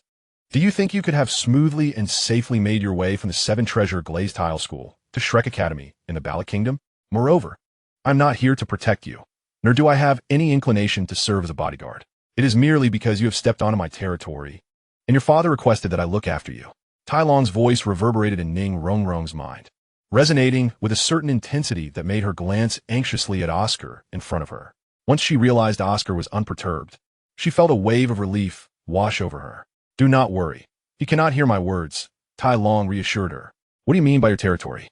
do you think you could have smoothly and safely made your way from the 7-treasure glazed tile school to Shrek Academy in the Ballot Kingdom? Moreover, I'm not here to protect you, nor do I have any inclination to serve as a bodyguard. It is merely because you have stepped onto my territory, and your father requested that I look after you. Tai Long's voice reverberated in Ning Rongrong's mind, resonating with a certain intensity that made her glance anxiously at Oscar in front of her. Once she realized Oscar was unperturbed, she felt a wave of relief wash over her. Do not worry. He cannot hear my words, Tai Long reassured her. What do you mean by your territory?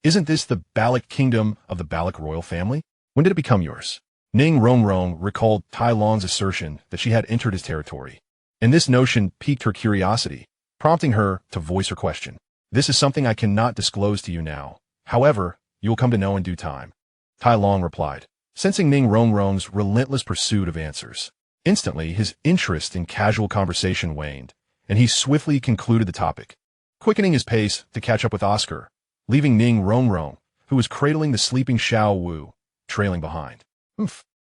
Isn't this the Ballot Kingdom of the Ballot royal family? When did it become yours? Ning Rongrong recalled Tai Long's assertion that she had entered his territory, and this notion piqued her curiosity, prompting her to voice her question. This is something I cannot disclose to you now. However, you will come to know in due time. Tai Long replied, sensing Ning Rongrong's relentless pursuit of answers. Instantly, his interest in casual conversation waned, and he swiftly concluded the topic, quickening his pace to catch up with Oscar, leaving Ning Rongrong, who was cradling the sleeping Xiao Wu, trailing behind.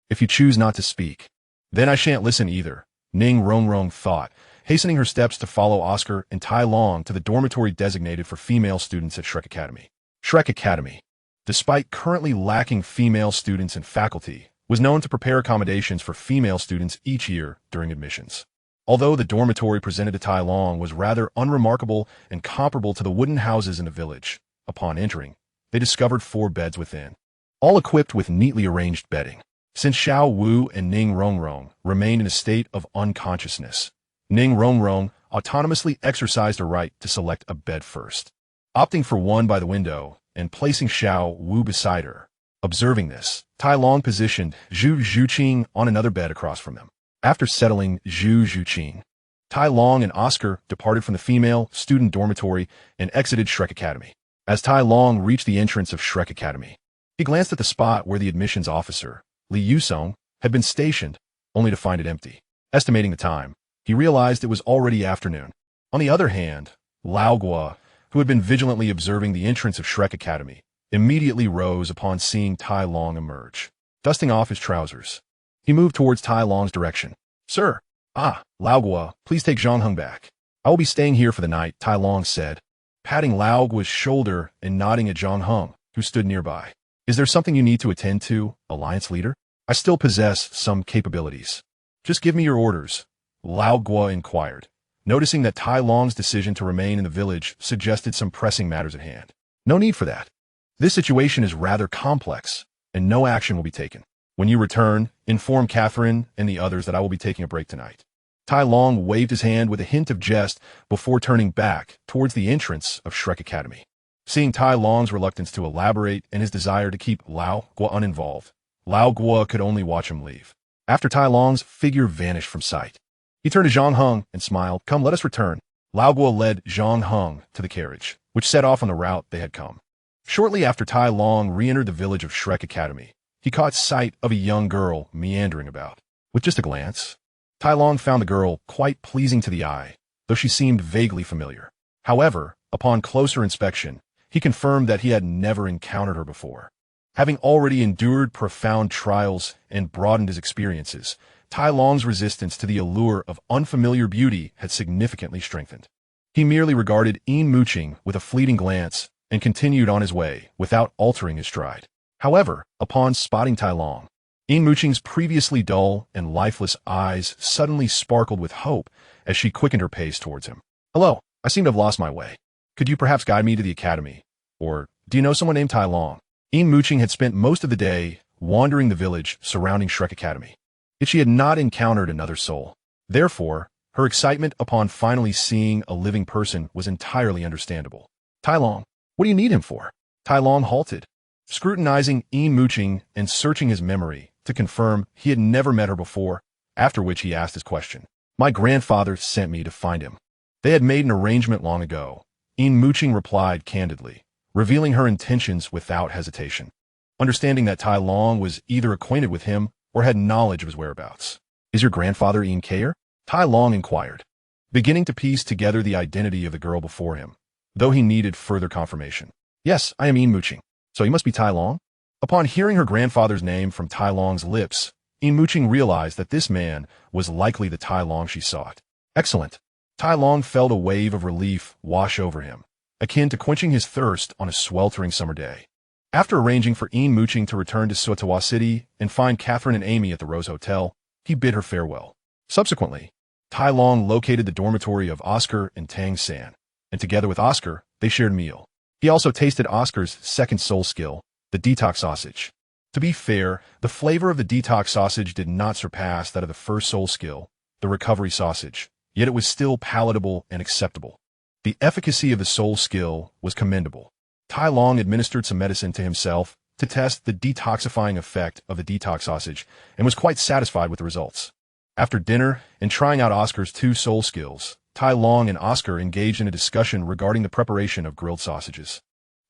If you choose not to speak, then I shan't listen either, Ning Rongrong thought, hastening her steps to follow Oscar and Tai Long to the dormitory designated for female students at Shrek Academy. Shrek Academy, despite currently lacking female students and faculty, was known to prepare accommodations for female students each year during admissions. Although the dormitory presented to Tai Long was rather unremarkable and comparable to the wooden houses in the village, upon entering, they discovered 4 beds within, all equipped with neatly arranged bedding. Since Xiao Wu and Ning Rongrong remained in a state of unconsciousness, Ning Rongrong autonomously exercised her right to select a bed first, opting for one by the window and placing Xiao Wu beside her. Observing this, Tai Long positioned Zhu Zhuqing on another bed across from them. After settling Zhu Zhuqing, Tai Long and Oscar departed from the female student dormitory and exited Shrek Academy. As Tai Long reached the entrance of Shrek Academy, he glanced at the spot where the admissions officer, Li Yusong, had been stationed, only to find it empty. Estimating the time, he realized it was already afternoon. On the other hand, Lao Guo, who had been vigilantly observing the entrance of Shrek Academy, immediately rose upon seeing Tai Long emerge. Dusting off his trousers, he moved towards Tai Long's direction. "Sir, Lao Guo, please take Zhang Heng back. I will be staying here for the night," Tai Long said, patting Lao Guo's shoulder and nodding at Zhang Heng, who stood nearby. "Is there something you need to attend to, Alliance Leader? I still possess some capabilities. Just give me your orders," Lao Guo inquired, noticing that Tai Long's decision to remain in the village suggested some pressing matters at hand. "No need for that. This situation is rather complex, and no action will be taken. When you return, inform Catherine and the others that I will be taking a break tonight." Tai Long waved his hand with a hint of jest before turning back towards the entrance of Shrek Academy. Seeing Tai Long's reluctance to elaborate and his desire to keep Lao Guo uninvolved, Lao Guo could only watch him leave. After Tai Long's figure vanished from sight, he turned to Zhang Heng and smiled. "Come, let us return." Lao Guo led Zhang Heng to the carriage, which set off on the route they had come. Shortly after Tai Long re-entered the village of Shrek Academy, he caught sight of a young girl meandering about. With just a glance, Tai Long found the girl quite pleasing to the eye, though she seemed vaguely familiar. However, upon closer inspection, he confirmed that he had never encountered her before. Having already endured profound trials and broadened his experiences, Tai Long's resistance to the allure of unfamiliar beauty had significantly strengthened. He merely regarded Yin Muqing with a fleeting glance and continued on his way without altering his stride. However, upon spotting Tai Long, Yin Muqing's previously dull and lifeless eyes suddenly sparkled with hope as she quickened her pace towards him. "Hello, I seem to have lost my way. Could you perhaps guide me to the academy? Or do you know someone named Tai Long?" Yin Muqing had spent most of the day wandering the village surrounding Shrek Academy, yet she had not encountered another soul. Therefore, her excitement upon finally seeing a living person was entirely understandable. "Tai Long, what do you need him for?" Tai Long halted, scrutinizing Yin Muqing and searching his memory to confirm he had never met her before, after which he asked his question. "My grandfather sent me to find him." They had made an arrangement long ago, Yin Muqing replied candidly, revealing her intentions without hesitation. Understanding that Tai Long was either acquainted with him or had knowledge of his whereabouts. "Is your grandfather Yin Kayer?" Tai Long inquired, beginning to piece together the identity of the girl before him, though he needed further confirmation. "Yes, I am Yin Muqing. So you must be Tai Long?" Upon hearing her grandfather's name from Tai Long's lips, Yin Muqing realized that this man was likely the Tai Long she sought. "Excellent." Tai Long felt a wave of relief wash over him, akin to quenching his thirst on a sweltering summer day. After arranging for Yin Muqing to return to Sotawa City and find Catherine and Amy at the Rose Hotel, he bid her farewell. Subsequently, Tai Long located the dormitory of Oscar and Tang San, and together with Oscar, they shared a meal. He also tasted Oscar's second soul skill, the detox sausage. To be fair, the flavor of the detox sausage did not surpass that of the first soul skill, the recovery sausage, yet it was still palatable and acceptable. The efficacy of the soul skill was commendable. Tai Long administered some medicine to himself to test the detoxifying effect of the detox sausage and was quite satisfied with the results. After dinner and trying out Oscar's 2 soul skills, Tai Long and Oscar engaged in a discussion regarding the preparation of grilled sausages,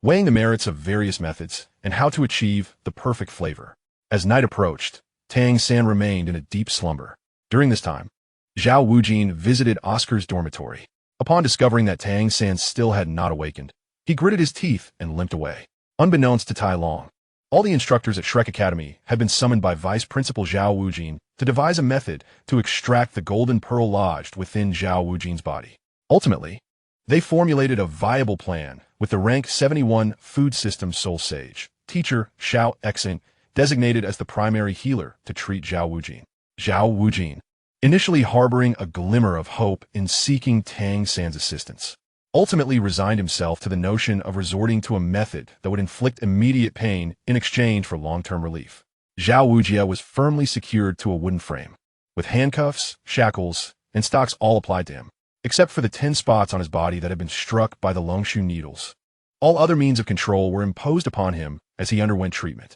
weighing the merits of various methods and how to achieve the perfect flavor. As night approached, Tang San remained in a deep slumber. During this time, Zhao Wujin visited Oscar's dormitory. Upon discovering that Tang San still had not awakened, he gritted his teeth and limped away. Unbeknownst to Tai Long, all the instructors at Shrek Academy had been summoned by Vice Principal Zhao Wujin to devise a method to extract the golden pearl lodged within Zhao Wujin's body. Ultimately, they formulated a viable plan with the rank 71 Food System Soul Sage, teacher Xiao Exing, designated as the primary healer to treat Zhao Wujin. Zhao Wujin, initially harboring a glimmer of hope in seeking Tang San's assistance, ultimately resigned himself to the notion of resorting to a method that would inflict immediate pain in exchange for long-term relief. Zhao Wujia was firmly secured to a wooden frame, with handcuffs, shackles, and stocks all applied to him, except for the 10 spots on his body that had been struck by the Longshu needles. All other means of control were imposed upon him as he underwent treatment.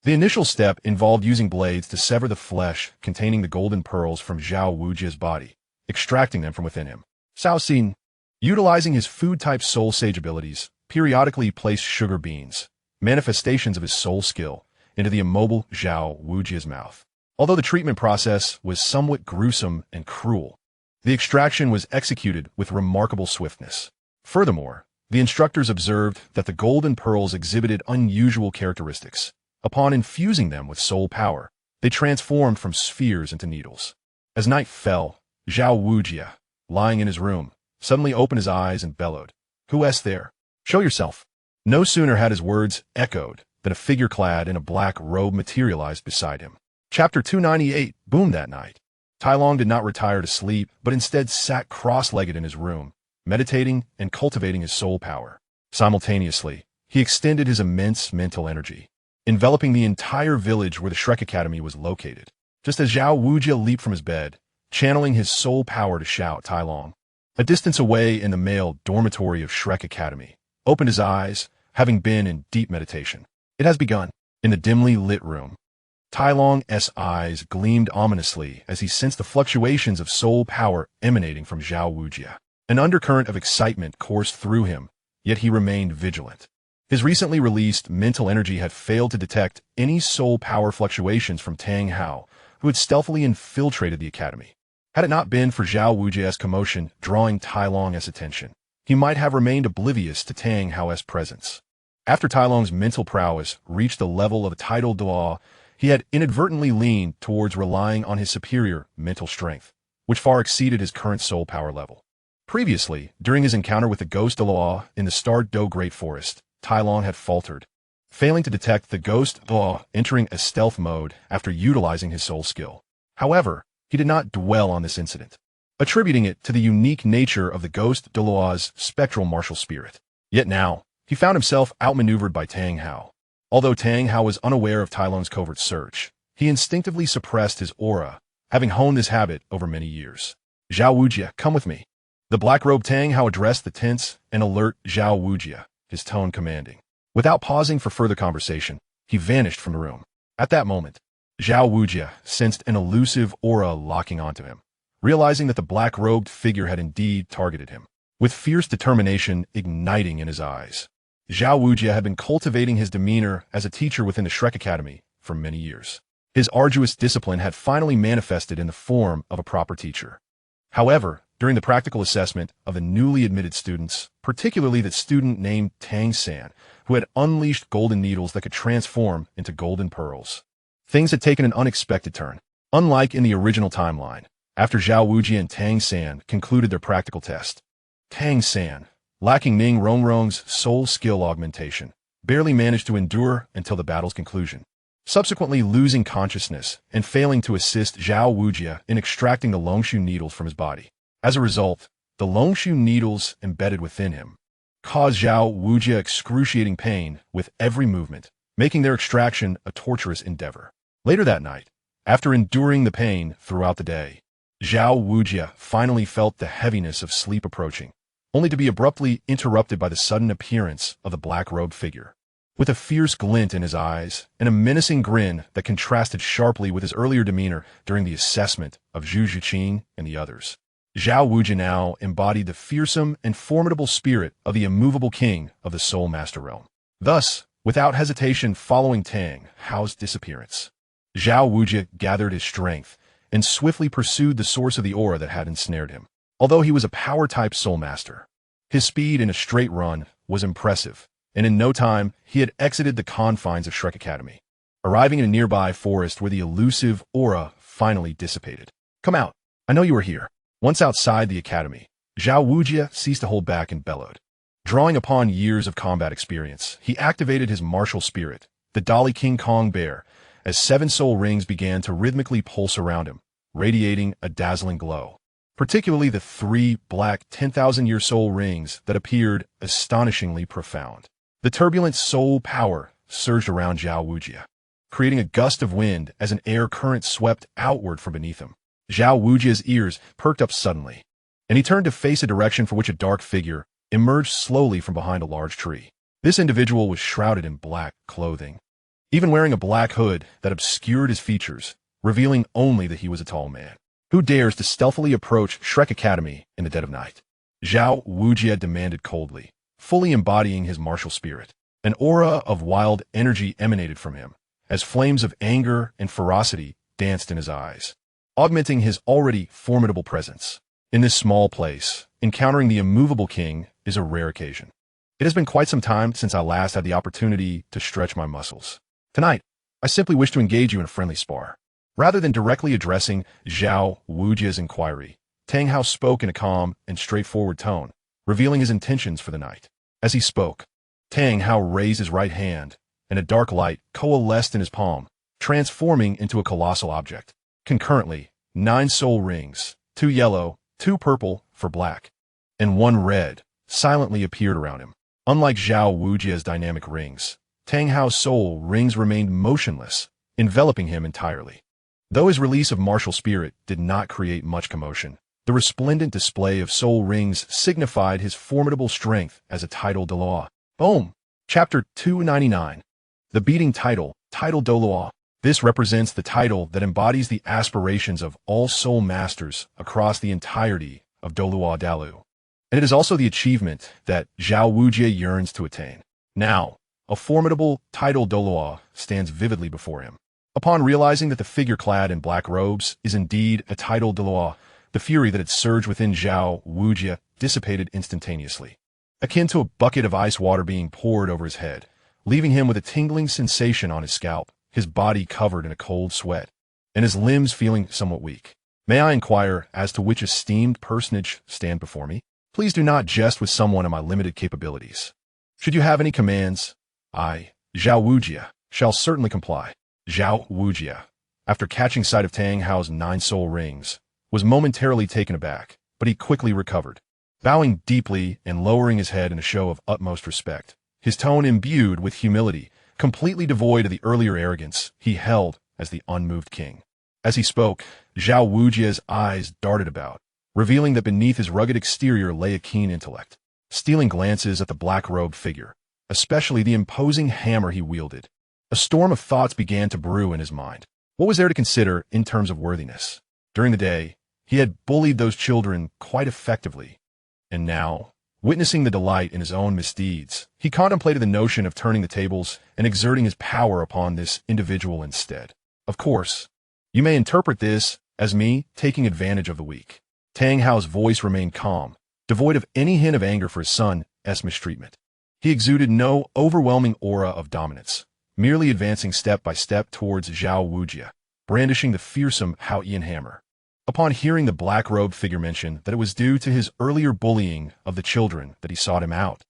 The initial step involved using blades to sever the flesh containing the golden pearls from Zhao Wujia's body, extracting them from within him. Cao Xin, utilizing his food-type soul sage abilities, periodically placed sugar beans, manifestations of his soul skill, into the immobile Zhao Wujia's mouth. Although the treatment process was somewhat gruesome and cruel, the extraction was executed with remarkable swiftness. Furthermore, the instructors observed that the golden pearls exhibited unusual characteristics. Upon infusing them with soul power, they transformed from spheres into needles. As night fell, Zhao Wujia, lying in his room, suddenly opened his eyes and bellowed, "Who is there? Show yourself." No sooner had his words echoed than a figure clad in a black robe materialized beside him. Chapter 298 boomed that night. Tai Long did not retire to sleep, but instead sat cross-legged in his room, meditating and cultivating his soul power. Simultaneously, he extended his immense mental energy, enveloping the entire village where the Shrek Academy was located. Just as Zhao Wujia leaped from his bed, channeling his soul power to shout, Tai Long, a distance away in the male dormitory of Shrek Academy, opened his eyes, having been in deep meditation. It has begun. In the dimly lit room, Tai Long's eyes gleamed ominously as he sensed the fluctuations of soul power emanating from Zhao Wujia. An undercurrent of excitement coursed through him, yet he remained vigilant. His recently released mental energy had failed to detect any soul power fluctuations from Tang Hao, who had stealthily infiltrated the academy. Had it not been for Zhao Wujia's commotion drawing Tai Long's attention, he might have remained oblivious to Tang Hao's presence. After Tai Long's mental prowess reached the level of a tidal Douluo, he had inadvertently leaned towards relying on his superior mental strength, which far exceeded his current soul power level. Previously, during his encounter with the ghost Douluo in the Star Do Great Forest, Tai Long had faltered, failing to detect the ghost Douluo entering a stealth mode after utilizing his soul skill. However, he did not dwell on this incident, attributing it to the unique nature of the ghost Douluo's spectral martial spirit. Yet now, he found himself outmaneuvered by Tang Hao. Although Tang Hao was unaware of Tai Long's covert search, he instinctively suppressed his aura, having honed this habit over many years. "Zhao Wujia, come with me." The black-robed Tang Hao addressed the tense and alert Zhao Wujia, his tone commanding. Without pausing for further conversation, he vanished from the room. At that moment, Zhao Wujia sensed an elusive aura locking onto him, realizing that the black-robed figure had indeed targeted him. With fierce determination igniting in his eyes, Zhao Wujia had been cultivating his demeanor as a teacher within the Shrek Academy for many years. His arduous discipline had finally manifested in the form of a proper teacher. However, during the practical assessment of the newly admitted students, particularly the student named Tang San, who had unleashed golden needles that could transform into golden pearls, things had taken an unexpected turn. Unlike in the original timeline, after Zhao Wujia and Tang San concluded their practical test, Tang San, lacking Ning Rongrong's soul skill augmentation, barely managed to endure until the battle's conclusion, subsequently losing consciousness and failing to assist Zhao Wujia in extracting the Longshu needles from his body. As a result, the Longshu needles embedded within him caused Zhao Wujia excruciating pain with every movement, making their extraction a torturous endeavor. Later that night, after enduring the pain throughout the day, Zhao Wujia finally felt the heaviness of sleep approaching, only to be abruptly interrupted by the sudden appearance of the black-robed figure. With a fierce glint in his eyes and a menacing grin that contrasted sharply with his earlier demeanor during the assessment of Zhu Zhiqing and the others, Zhao Wujia now embodied the fearsome and formidable spirit of the immovable king of the Soul Master Realm. Thus, without hesitation following Tang Hao's disappearance, Zhao Wujia gathered his strength and swiftly pursued the source of the aura that had ensnared him. Although he was a power-type soul master, his speed in a straight run was impressive, and in no time he had exited the confines of Shrek Academy, arriving in a nearby forest where the elusive aura finally dissipated. "Come out! I know you are here." Once outside the academy, Zhao Wujia ceased to hold back and bellowed. Drawing upon years of combat experience, he activated his martial spirit, the Dali King Kong Bear, as 7 soul rings began to rhythmically pulse around him, radiating a dazzling glow. Particularly the 3 black 10,000-year soul rings that appeared astonishingly profound. The turbulent soul power surged around Zhao Wujia, creating a gust of wind as an air current swept outward from beneath him. Zhao Wujia's ears perked up suddenly, and he turned to face a direction for which a dark figure emerged slowly from behind a large tree. This individual was shrouded in black clothing, even wearing a black hood that obscured his features, revealing only that he was a tall man. Who dares to stealthily approach Shrek Academy in the dead of night? Zhao Wujie demanded coldly, fully embodying his martial spirit. An aura of wild energy emanated from him, as flames of anger and ferocity danced in his eyes, augmenting his already formidable presence. In this small place, encountering the immovable king is a rare occasion. It has been quite some time since I last had the opportunity to stretch my muscles. Tonight, I simply wish to engage you in a friendly spar. Rather than directly addressing Zhao Wujie's inquiry, Tang Hao spoke in a calm and straightforward tone, revealing his intentions for the night. As he spoke, Tang Hao raised his right hand, and a dark light coalesced in his palm, transforming into a colossal object. Concurrently, 9 soul rings, 2 yellow, 2 purple for black, and 1 red, silently appeared around him. Unlike Zhao Wujie's dynamic rings, Tang Hao's soul rings remained motionless, enveloping him entirely. Though his release of martial spirit did not create much commotion, the resplendent display of soul rings signified his formidable strength as a title Douluo. Boom! Chapter 299. The beating title Douluo. This represents the title that embodies the aspirations of all soul masters across the entirety of Douluo Dalu. And it is also the achievement that Zhao Wujie yearns to attain. Now, a formidable title Douluo stands vividly before him. Upon realizing that the figure clad in black robes is indeed a title Douluo, the fury that had surged within Zhao Wujie dissipated instantaneously, akin to a bucket of ice water being poured over his head, leaving him with a tingling sensation on his scalp, his body covered in a cold sweat, and his limbs feeling somewhat weak. May I inquire as to which esteemed personage stand before me? Please do not jest with someone of my limited capabilities. Should you have any commands, I, Zhao Wujie, shall certainly comply. Zhao Wujie, after catching sight of Tang Hao's 9 soul rings, was momentarily taken aback, but he quickly recovered. Bowing deeply and lowering his head in a show of utmost respect, his tone imbued with humility, completely devoid of the earlier arrogance he held as the unmoved king. As he spoke, Zhao Wujie's eyes darted about, revealing that beneath his rugged exterior lay a keen intellect, stealing glances at the black-robed figure, especially the imposing hammer he wielded. A storm of thoughts began to brew in his mind. What was there to consider in terms of worthiness? During the day, he had bullied those children quite effectively, and now, witnessing the delight in his own misdeeds, he contemplated the notion of turning the tables and exerting his power upon this individual instead. Of course, you may interpret this as me taking advantage of the weak. Tang Hao's voice remained calm, devoid of any hint of anger for his son's mistreatment. He exuded no overwhelming aura of dominance, merely advancing step by step towards Zhao Wujie, brandishing the fearsome Haotian hammer. Upon hearing the black-robed figure mention that it was due to his earlier bullying of the children that he sought him out,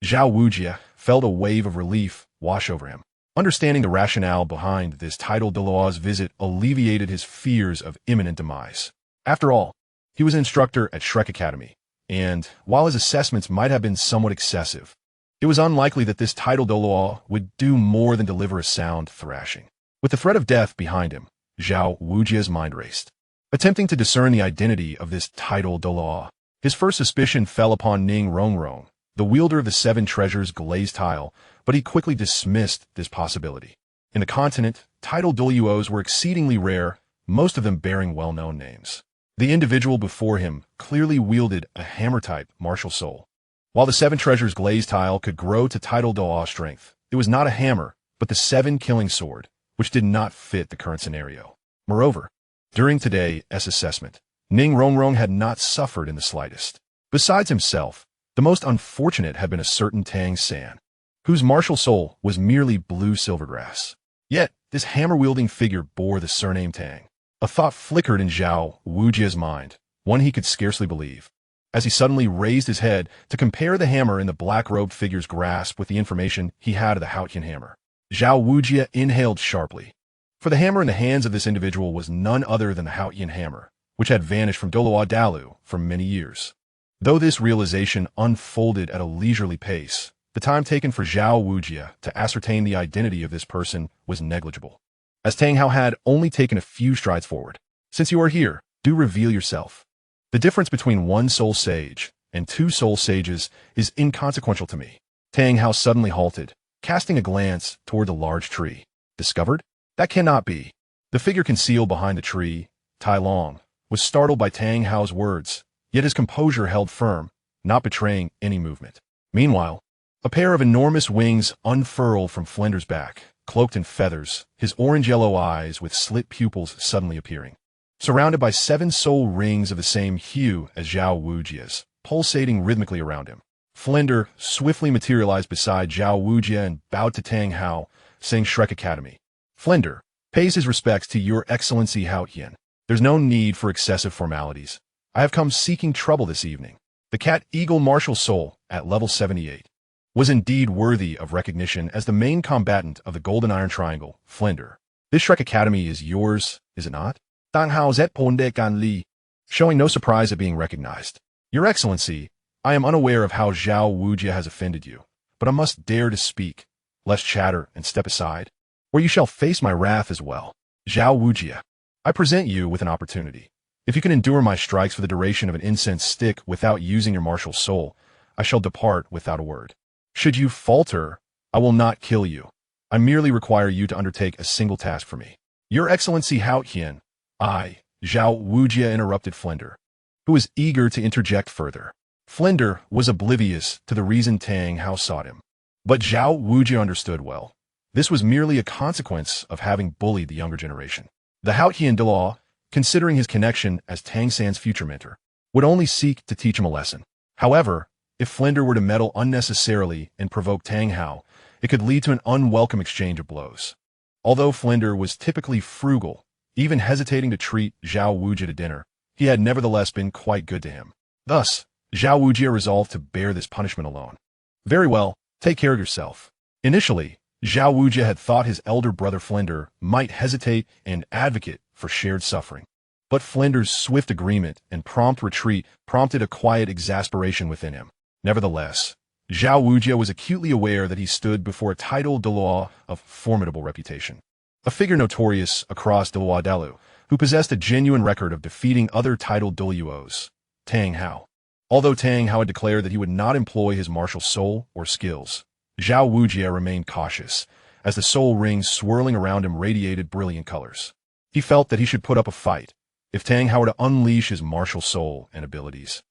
Zhao Wujie felt a wave of relief wash over him. Understanding the rationale behind this title Douluo's visit alleviated his fears of imminent demise. After all, he was an instructor at Shrek Academy, and while his assessments might have been somewhat excessive, it was unlikely that this title Douluo would do more than deliver a sound thrashing. With the threat of death behind him, Zhao Wujie's mind raced. Attempting to discern the identity of this title Douluo, his first suspicion fell upon Ning Rongrong, the wielder of the 7 treasures glazed tile, but he quickly dismissed this possibility. In the continent, title Douluos were exceedingly rare, most of them bearing well-known names. The individual before him clearly wielded a hammer-type martial soul. While the 7 treasures glazed tile could grow to title Douluo strength, it was not a hammer, but the 7 killing sword, which did not fit the current scenario. Moreover, during today's assessment, Ning Rongrong had not suffered in the slightest. Besides himself, the most unfortunate had been a certain Tang San, whose martial soul was merely blue silvergrass. Yet, this hammer-wielding figure bore the surname Tang. A thought flickered in Zhao Wujie's mind, one he could scarcely believe, as he suddenly raised his head to compare the hammer in the black-robed figure's grasp with the information he had of the Haotian hammer. Zhao Wujie inhaled sharply, for the hammer in the hands of this individual was none other than the Haotian hammer, which had vanished from Douluo Dalu for many years. Though this realization unfolded at a leisurely pace, the time taken for Zhao Wujie to ascertain the identity of this person was negligible, as Tang Hao had only taken a few strides forward. Since you are here, do reveal yourself. The difference between 1 soul sage and 2 soul sages is inconsequential to me. Tang Hao suddenly halted, casting a glance toward the large tree. Discovered? That cannot be. The figure concealed behind the tree, Tai Long, was startled by Tang Hao's words, yet his composure held firm, not betraying any movement. Meanwhile, a pair of enormous wings unfurled from Flinder's back, cloaked in feathers, his orange-yellow eyes with slit pupils suddenly appearing. Surrounded by 7 soul rings of the same hue as Zhao Wujia's, pulsating rhythmically around him. Flinder swiftly materialized beside Zhao Wujia and bowed to Tang Hao, saying Shrek Academy. Flinder pays his respects to Your Excellency Hao Qian. There's no need for excessive formalities. I have come seeking trouble this evening. The Cat Eagle Martial Soul, at level 78, was indeed worthy of recognition as the main combatant of the Golden Iron Triangle, Flinder. This Shrek Academy is yours, is it not? Tang Hao zet ponde gan li, showing no surprise at being recognized. Your Excellency, I am unaware of how Zhao Wujia has offended you, but I must dare to speak. Less chatter and step aside, or you shall face my wrath as well. Zhao Wujia, I present you with an opportunity. If you can endure my strikes for the duration of an incense stick without using your martial soul, I shall depart without a word. Should you falter, I will not kill you. I merely require you to undertake a single task for me. Your Excellency Hao Qian, Zhao Wujia interrupted Flinder, who was eager to interject further. Flinder was oblivious to the reason Tang Hao sought him. But Zhao Wujia understood well. This was merely a consequence of having bullied the younger generation. The Hao Qian Dalu, considering his connection as Tang San's future mentor, would only seek to teach him a lesson. However, if Flinder were to meddle unnecessarily and provoke Tang Hao, it could lead to an unwelcome exchange of blows. Although Flinder was typically frugal, even hesitating to treat Zhao Wujia to dinner, he had nevertheless been quite good to him. Thus, Zhao Wujia resolved to bear this punishment alone. Very well, take care of yourself. Initially, Zhao Wujia had thought his elder brother Flinder might hesitate and advocate for shared suffering. But Flinder's swift agreement and prompt retreat prompted a quiet exasperation within him. Nevertheless, Zhao Wujia was acutely aware that he stood before a titled Dalu of formidable reputation. A figure notorious across Dalu, who possessed a genuine record of defeating other titled Daluos, Tang Hao. Although Tang Hao had declared that he would not employ his martial soul or skills, Zhao Wujia remained cautious, as the soul rings swirling around him radiated brilliant colors. He felt that he should put up a fight, if Tang Hao were to unleash his martial soul and abilities.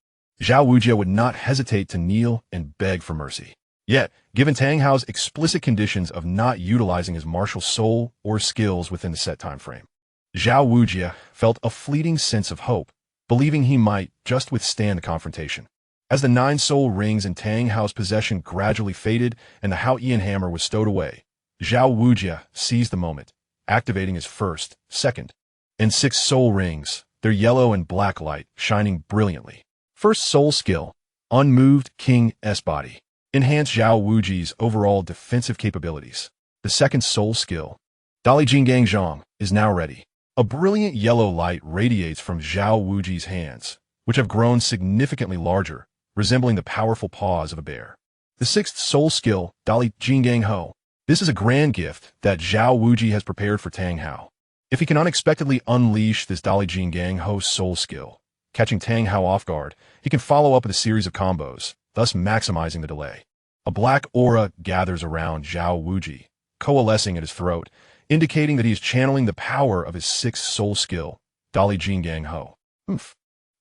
Zhao Wujia would not hesitate to kneel and beg for mercy. Yet, given Tang Hao's explicit conditions of not utilizing his martial soul or skills within the set time frame, Zhao Wujia felt a fleeting sense of hope, believing he might just withstand the confrontation. As the 9 soul rings in Tang Hao's possession gradually faded and the Hao Ian hammer was stowed away, Zhao Wujia seized the moment, activating his first, second, and 6 soul rings, their yellow and black light shining brilliantly. First soul skill, Unmoved King's Body, enhanced Zhao Wuji's overall defensive capabilities. The second soul skill, Dali Jinggang Zhang, is now ready. A brilliant yellow light radiates from Zhao Wuji's hands, which have grown significantly larger, resembling the powerful paws of a bear. The sixth soul skill, Dali Jinggang Ho. This is a grand gift that Zhao Wuji has prepared for Tang Hao. If he can unexpectedly unleash this Dali Jinggang Ho soul skill, catching Tang Hao off guard, he can follow up with a series of combos, thus maximizing the delay. A black aura gathers around Zhao Wuji, coalescing at his throat, indicating that he is channeling the power of his sixth soul skill, Dali Jinggang Ho.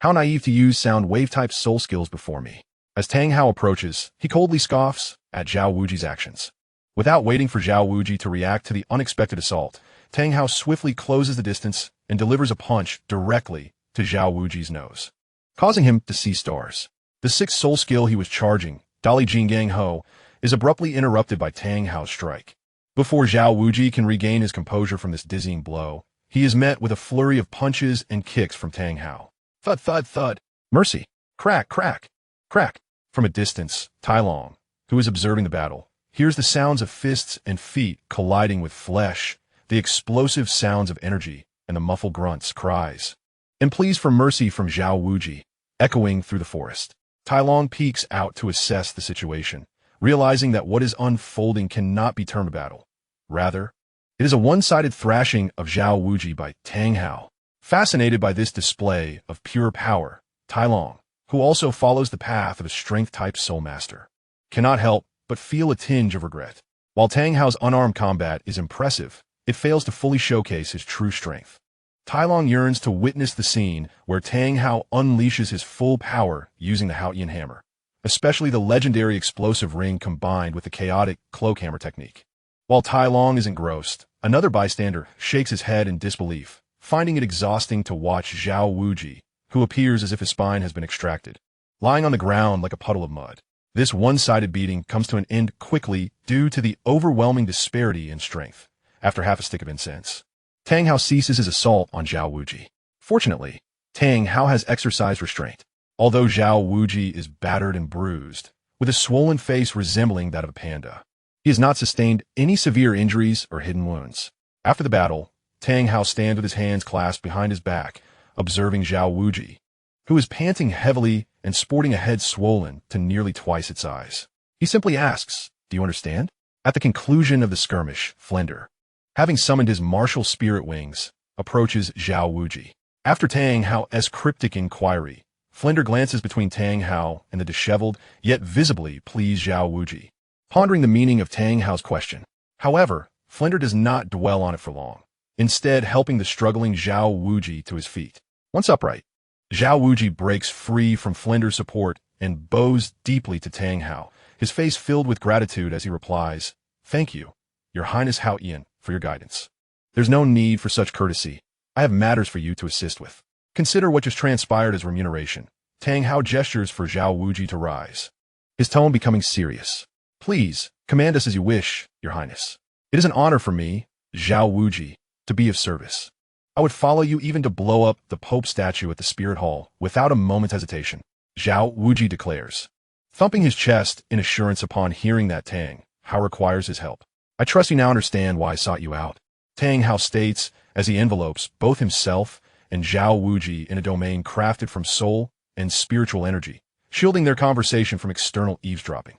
How naive to use sound wave-type soul skills before me. As Tang Hao approaches, he coldly scoffs at Zhao Wuji's actions. Without waiting for Zhao Wuji to react to the unexpected assault, Tang Hao swiftly closes the distance and delivers a punch directly to Zhao Wuji's nose, causing him to see stars. The sixth soul skill he was charging, Dali Jinggang Ho, is abruptly interrupted by Tang Hao's strike. Before Zhao Wuji can regain his composure from this dizzying blow, he is met with a flurry of punches and kicks from Tang Hao. Thud, thud, thud. Mercy. Crack, crack, crack. From a distance, Tai Long, who is observing the battle, hears the sounds of fists and feet colliding with flesh, the explosive sounds of energy, and the muffled grunts, cries, and pleas for mercy from Zhao Wuji, echoing through the forest. Tai Long peeks out to assess the situation, realizing that what is unfolding cannot be termed a battle. Rather, it is a one-sided thrashing of Zhao Wuji by Tang Hao. Fascinated by this display of pure power, Tai Long, who also follows the path of a strength-type soul master, cannot help but feel a tinge of regret. While Tang Hao's unarmed combat is impressive, it fails to fully showcase his true strength. Tai Long yearns to witness the scene where Tang Hao unleashes his full power using the Haotian hammer, especially the legendary explosive ring combined with the chaotic cloak hammer technique. While Tai Long is engrossed, another bystander shakes his head in disbelief, finding it exhausting to watch Zhao Wuji, who appears as if his spine has been extracted, lying on the ground like a puddle of mud. This one-sided beating comes to an end quickly due to the overwhelming disparity in strength. After half a stick of incense, Tang Hao ceases his assault on Zhao Wuji. Fortunately, Tang Hao has exercised restraint, although Zhao Wuji is battered and bruised, with a swollen face resembling that of a panda. He has not sustained any severe injuries or hidden wounds. After the battle, Tang Hao stands with his hands clasped behind his back, observing Zhao Wuji, who is panting heavily and sporting a head swollen to nearly twice its size. He simply asks, "Do you understand?" At the conclusion of the skirmish, Flender, having summoned his martial spirit wings, approaches Zhao Wuji. After Tang Hao's cryptic inquiry, Flender glances between Tang Hao and the disheveled, yet visibly pleased Zhao Wuji, pondering the meaning of Tang Hao's question. However, Flender does not dwell on it for long, instead helping the struggling Zhao Wuji to his feet. Once upright, Zhao Wuji breaks free from Flender's support and bows deeply to Tang Hao, his face filled with gratitude as he replies, "Thank you, Your Highness Haotian, for your guidance. There's no need for such courtesy. I have matters for you to assist with. Consider what just transpired as remuneration." Tang Hao gestures for Zhao Wuji to rise, his tone becoming serious. "Please, command us as you wish, Your Highness. It is an honor for me, Zhao Wuji, to be of service. I would follow you even to blow up the Pope statue at the Spirit Hall without a moment's hesitation," Zhao Wuji declares, thumping his chest in assurance upon hearing that Tang Hao requires his help. "I trust you now understand why I sought you out," Tang Hao states as he envelopes both himself and Zhao Wuji in a domain crafted from soul and spiritual energy, shielding their conversation from external eavesdropping.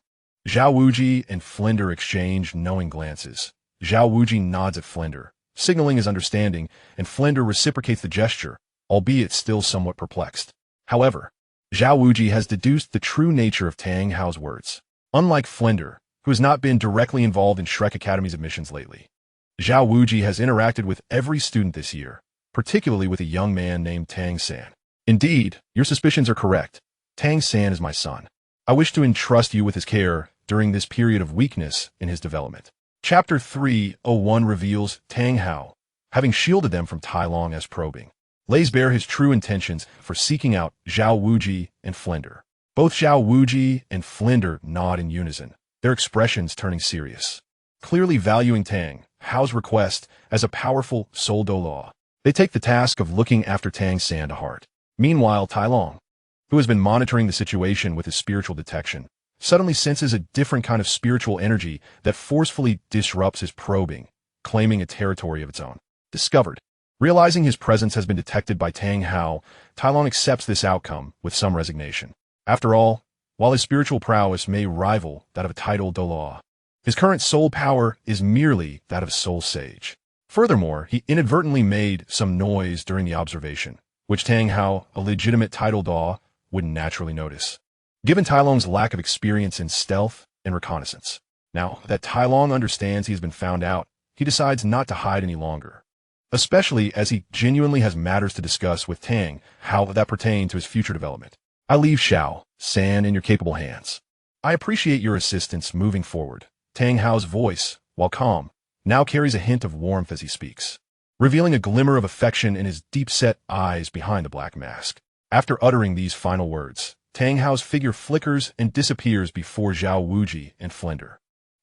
Zhao Wuji and Flender exchange knowing glances. Zhao Wuji nods at Flender, signaling his understanding, and Flender reciprocates the gesture, albeit still somewhat perplexed. However, Zhao Wuji has deduced the true nature of Tang Hao's words. Unlike Flender, who has not been directly involved in Shrek Academy's admissions lately, Zhao Wuji has interacted with every student this year, particularly with a young man named Tang San. "Indeed, your suspicions are correct. Tang San is my son. I wish to entrust you with his care during this period of weakness in his development." Chapter 301 reveals Tang Hao, having shielded them from Tai Long's probing, lays bare his true intentions for seeking out Zhao Wuji and Flender. Both Zhao Wuji and Flender nod in unison, their expressions turning serious, clearly valuing Tang Hao's request as a powerful soul Douluo. They take the task of looking after Tang San to heart. Meanwhile, Tai Long, who has been monitoring the situation with his spiritual detection, suddenly senses a different kind of spiritual energy that forcefully disrupts his probing, claiming a territory of its own. Discovered. Realizing his presence has been detected by Tang Hao, Tai Long accepts this outcome with some resignation. After all, while his spiritual prowess may rival that of a titled Douluo, his current soul power is merely that of a soul sage. Furthermore, he inadvertently made some noise during the observation, which Tang Hao, a legitimate titled Douluo, wouldn't naturally notice, given Tai Long's lack of experience in stealth and reconnaissance. Now that Tai Long understands he has been found out, he decides not to hide any longer, especially as he genuinely has matters to discuss with Tang Hao that pertain to his future development. "I leave Zhao San in your capable hands. I appreciate your assistance moving forward." Tang Hao's voice, while calm, now carries a hint of warmth as he speaks, revealing a glimmer of affection in his deep-set eyes behind the black mask. After uttering these final words, Tang Hao's figure flickers and disappears before Zhao Wuji and Flender,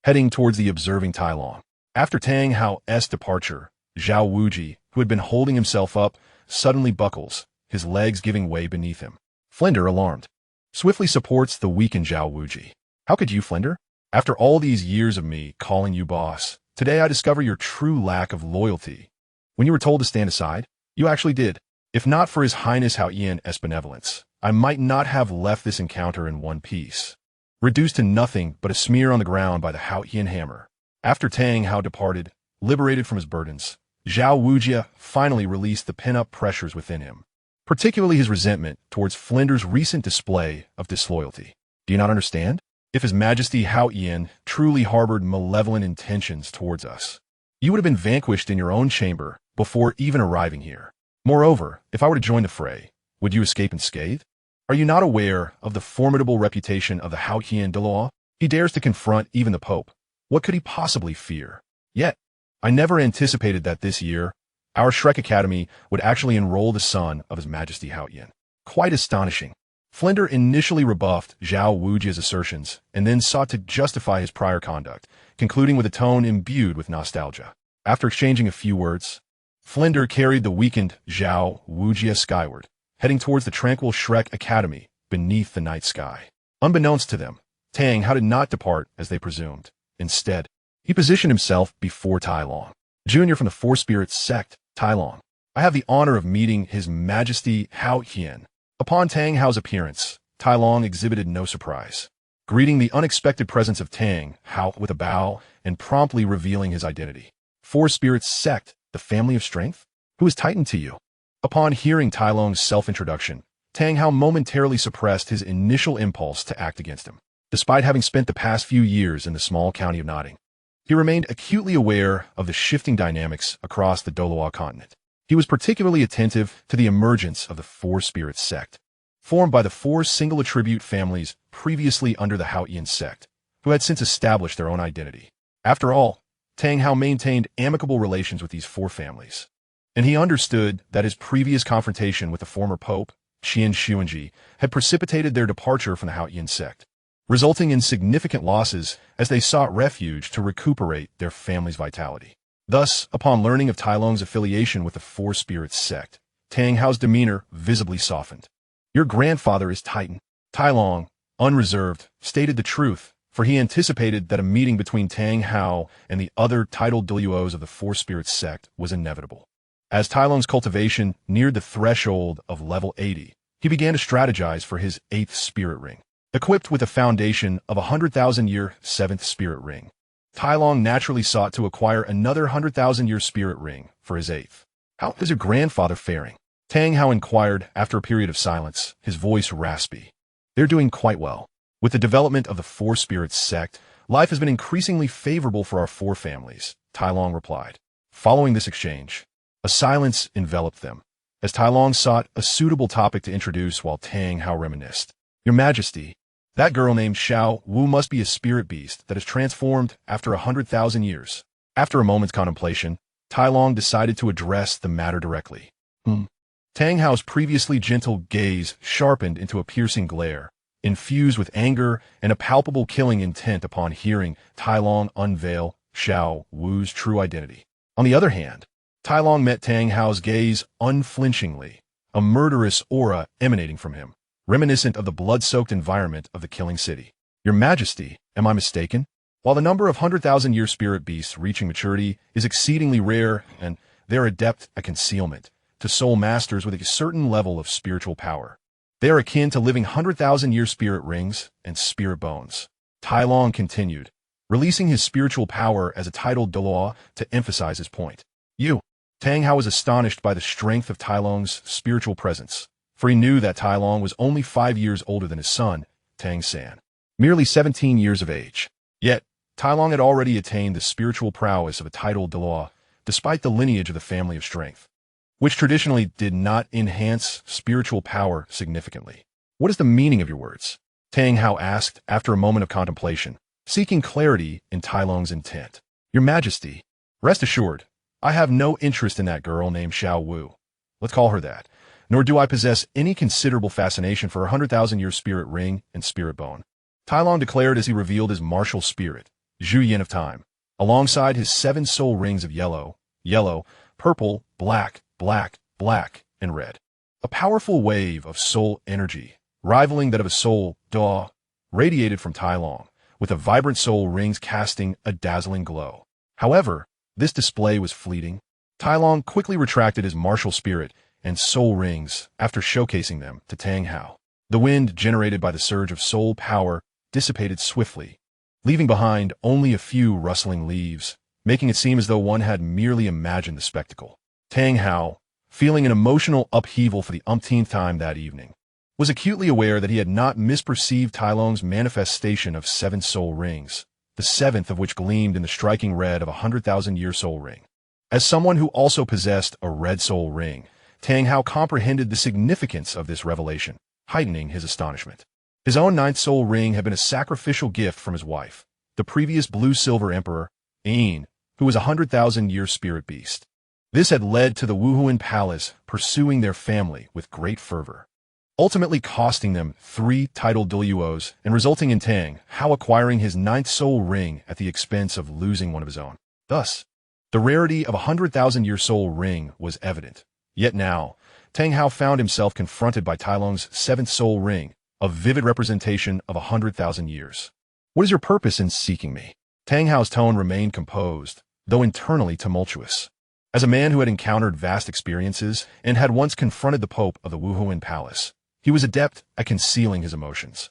heading towards the observing Tai Long. After Tang Hao's departure, Zhao Wuji, who had been holding himself up, suddenly buckles, his legs giving way beneath him. Flender, alarmed, swiftly supports the weakened Zhao Wuji. "How could you, Flender? After all these years of me calling you boss, today I discover your true lack of loyalty. When you were told to stand aside, you actually did. If not for His Highness Haotian's benevolence, I might not have left this encounter in one piece, reduced to nothing but a smear on the ground by the Haotian hammer." After Tang Hao departed, liberated from his burdens, Zhao Wuji finally released the pent-up pressures within him, particularly his resentment towards Flender's recent display of disloyalty. "Do you not understand? If His Majesty Haotian truly harbored malevolent intentions towards us, You would have been vanquished in your own chamber before even arriving here. Moreover, if I were to join the fray, would you escape unscathed? Are you not aware of the formidable reputation of the Haotian Douluo? He dares to confront even the Pope. What could he possibly fear? Yet, I never anticipated that this year, our Shrek Academy would actually enroll the son of His Majesty Haotian. Quite astonishing. Flinder initially rebuffed Zhao Wujia's assertions and then sought to justify his prior conduct, concluding with a tone imbued with nostalgia. After exchanging a few words, Flinder carried the weakened Zhao Wujia skyward, heading towards the tranquil Shrek Academy beneath the night sky. Unbeknownst to them, Tang Hao did not depart as they presumed. Instead, he positioned himself before Tai Long, Jr. from the Four Spirits sect. Tai Long, I have the honor of meeting His Majesty Haotian. Upon Tang Hao's appearance, Tai Long exhibited no surprise, greeting the unexpected presence of Tang Hao with a bow and promptly revealing his identity. Four Spirits sect, the family of strength? Who is Titan to you? Upon hearing Tai Long's self-introduction, Tang Hao momentarily suppressed his initial impulse to act against him. Despite having spent the past few years in the small county of Notting, he remained acutely aware of the shifting dynamics across the Douluo continent. He was particularly attentive to the emergence of the Four Spirits sect, formed by the four single-attribute families previously under the Haotian sect, who had since established their own identity. After all, Tang Hao maintained amicable relations with these four families, and he understood that his previous confrontation with the former pope, Qian Xuanji, had precipitated their departure from the Haotian sect, resulting in significant losses as they sought refuge to recuperate their family's vitality. Thus, upon learning of Tai Long's affiliation with the Four Spirits sect, Tang Hao's demeanor visibly softened. Your grandfather is Titan. Tai Long, unreserved, stated the truth, for he anticipated that a meeting between Tang Hao and the other titled Douluos of the Four Spirits sect was inevitable. As Tai Long's cultivation neared the threshold of level 80, he began to strategize for his 8th spirit ring. Equipped with the foundation of a 100,000-year 7th spirit ring, Tai Long naturally sought to acquire another 100,000-year spirit ring for his 8th. How is your grandfather faring? Tang Hao inquired after a period of silence, his voice raspy. They're doing quite well. With the development of the Four Spirits sect, life has been increasingly favorable for our four families, Tai Long replied. Following this exchange, a silence enveloped them, as Tai Long sought a suitable topic to introduce while Tang Hao reminisced. Your Majesty, that girl named Xiao Wu must be a spirit beast that has transformed after 100,000 years. After a moment's contemplation, Tai Long decided to address the matter directly. Tang Hao's previously gentle gaze sharpened into a piercing glare, infused with anger and a palpable killing intent upon hearing Tai Long unveil Xiao Wu's true identity. On the other hand, Tai Long met Tang Hao's gaze unflinchingly, a murderous aura emanating from him, reminiscent of the blood-soaked environment of the Killing City. Your Majesty, am I mistaken? While the number of 100,000-year spirit beasts reaching maturity is exceedingly rare and they're adept at concealment, to soul masters with a certain level of spiritual power, they are akin to living 100,000-year spirit rings and spirit bones. Tai Long continued, releasing his spiritual power as a titled Douluo to emphasize his point. Tang Hao was astonished by the strength of Tai Long's spiritual presence, for he knew that Tai Long was only 5 years older than his son, Tang San, merely 17 years of age. Yet, Tai Long had already attained the spiritual prowess of a titled Douluo, despite the lineage of the family of strength, which traditionally did not enhance spiritual power significantly. What is the meaning of your words? Tang Hao asked after a moment of contemplation, seeking clarity in Tai Long's intent. Your Majesty, rest assured, I have no interest in that girl named Xiao Wu. Let's call her that. Nor do I possess any considerable fascination for her 100,000-year spirit ring and spirit bone. Tai Long declared as he revealed his martial spirit, Zhu Yin of Time, alongside his 7 soul rings of yellow, purple, black, and red. A powerful wave of soul energy, rivaling that of a soul Da, radiated from Tai Long, with the vibrant soul rings casting a dazzling glow. However, this display was fleeting. Tai Long quickly retracted his martial spirit and soul rings after showcasing them to Tang Hao. The wind generated by the surge of soul power dissipated swiftly, leaving behind only a few rustling leaves, making it seem as though one had merely imagined the spectacle. Tang Hao, feeling an emotional upheaval for the umpteenth time that evening, was acutely aware that he had not misperceived Tai Long's manifestation of 7 soul rings, the seventh of which gleamed in the striking red of a 100,000-year soul ring. As someone who also possessed a red soul ring, Tang Hao comprehended the significance of this revelation, heightening his astonishment. His own ninth soul ring had been a sacrificial gift from his wife, the previous blue-silver emperor, Yin, who was a 100,000-year spirit beast. This had led to the Wuhuan palace pursuing their family with great fervor, ultimately costing them 3 titled Douluos and resulting in Tang Hao acquiring his ninth soul ring at the expense of losing one of his own. Thus, the rarity of a 100,000-year soul ring was evident. Yet now, Tang Hao found himself confronted by Tai Long's seventh soul ring, a vivid representation of 100,000 years. What is your purpose in seeking me? Tang Hao's tone remained composed, though internally tumultuous. As a man who had encountered vast experiences and had once confronted the Pope of the Wuhuan Palace, he was adept at concealing his emotions.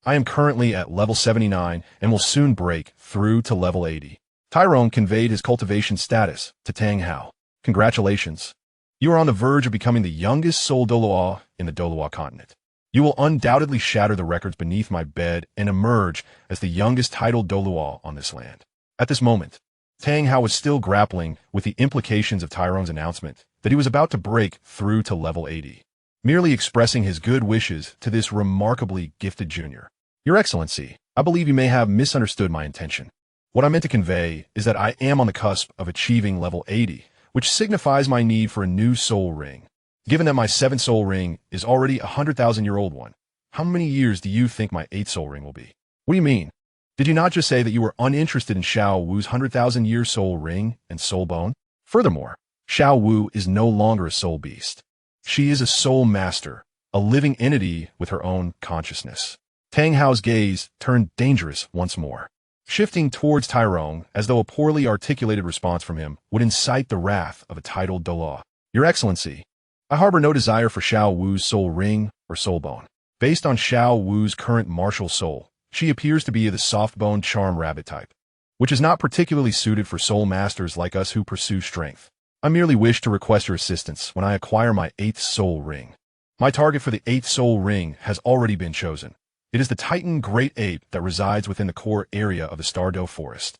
I am currently at level 79 and will soon break through to level 80. Tyrone conveyed his cultivation status to Tang Hao. Congratulations. You are on the verge of becoming the youngest soul Douluo in the Douluo continent. You will undoubtedly shatter the records beneath my bed and emerge as the youngest titled Douluo on this land. At this moment, Tang Hao was still grappling with the implications of Tyrone's announcement that he was about to break through to level 80, merely expressing his good wishes to this remarkably gifted junior. Your Excellency, I believe you may have misunderstood my intention. What I meant to convey is that I am on the cusp of achieving level 80, which signifies my need for a new soul ring. Given that my 7th soul ring is already a 100,000-year-old one, how many years do you think my 8th soul ring will be? What do you mean? Did you not just say that you were uninterested in Xiao Wu's 100,000-year soul ring and soul bone? Furthermore, Xiao Wu is no longer a soul beast. She is a soul master, a living entity with her own consciousness. Tang Hao's gaze turned dangerous once more, shifting towards Tyrone as though a poorly articulated response from him would incite the wrath of a titled Douluo. Your Excellency, I harbor no desire for Xiao Wu's soul ring or soul bone. Based on Xiao Wu's current martial soul, she appears to be the soft-boned charm rabbit type, which is not particularly suited for soul masters like us who pursue strength. I merely wish to request your assistance when I acquire my 8th soul ring. My target for the 8th soul ring has already been chosen. It is the Titan Great Ape that resides within the core area of the Stardow Forest.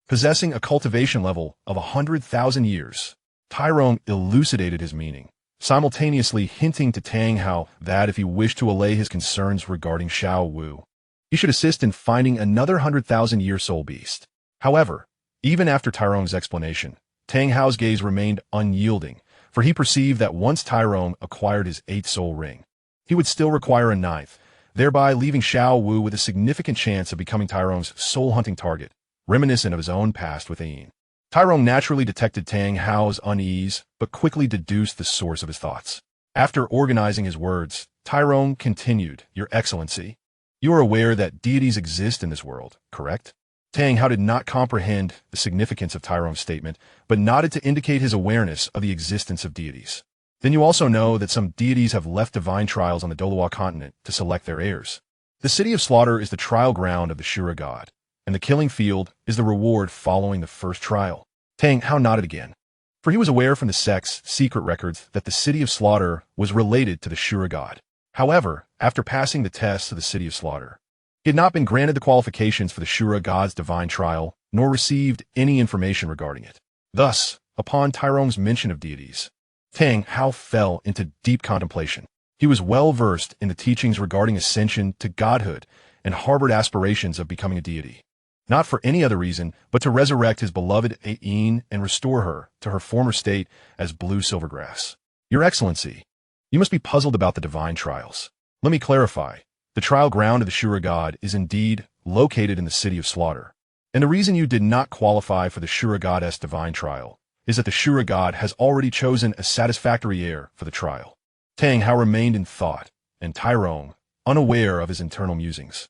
Possessing a cultivation level of 100,000 years, Tyrone elucidated his meaning, simultaneously hinting to Tang Hao that if he wished to allay his concerns regarding Xiao Wu, he should assist in finding another 100,000-year soul beast. However, even after Tyrone's explanation, Tang Hao's gaze remained unyielding, for he perceived that once Tyrone acquired his 8th soul ring, he would still require a 9th, thereby leaving Xiao Wu with a significant chance of becoming Tyrone's soul-hunting target, reminiscent of his own past with Yin. Tyrone naturally detected Tang Hao's unease, but quickly deduced the source of his thoughts. After organizing his words, Tyrone continued, Your Excellency, you are aware that deities exist in this world, correct? Tang Hao did not comprehend the significance of Tyrone's statement, but nodded to indicate his awareness of the existence of deities. Then you also know that some deities have left divine trials on the Douluo continent to select their heirs. The City of Slaughter is the trial ground of the Shura god, and the killing field is the reward following the first trial. Tang Hao nodded again, for he was aware from the sect's secret records that the City of Slaughter was related to the Shura god. However, after passing the tests of the City of Slaughter, he had not been granted the qualifications for the Shura god's divine trial, nor received any information regarding it. Thus, upon Tyrone's mention of deities, Tang Hao fell into deep contemplation. He was well versed in the teachings regarding ascension to godhood and harbored aspirations of becoming a deity, not for any other reason but to resurrect his beloved Yin and restore her to her former state as blue silvergrass. Your Excellency, you must be puzzled about the divine trials. Let me clarify. The trial ground of the Shura god is indeed located in the City of Slaughter, and the reason you did not qualify for the Shura goddess divine trial is that the Shura god has already chosen a satisfactory heir for the trial. Tang Hao remained in thought, and Tyrone, unaware of his internal musings,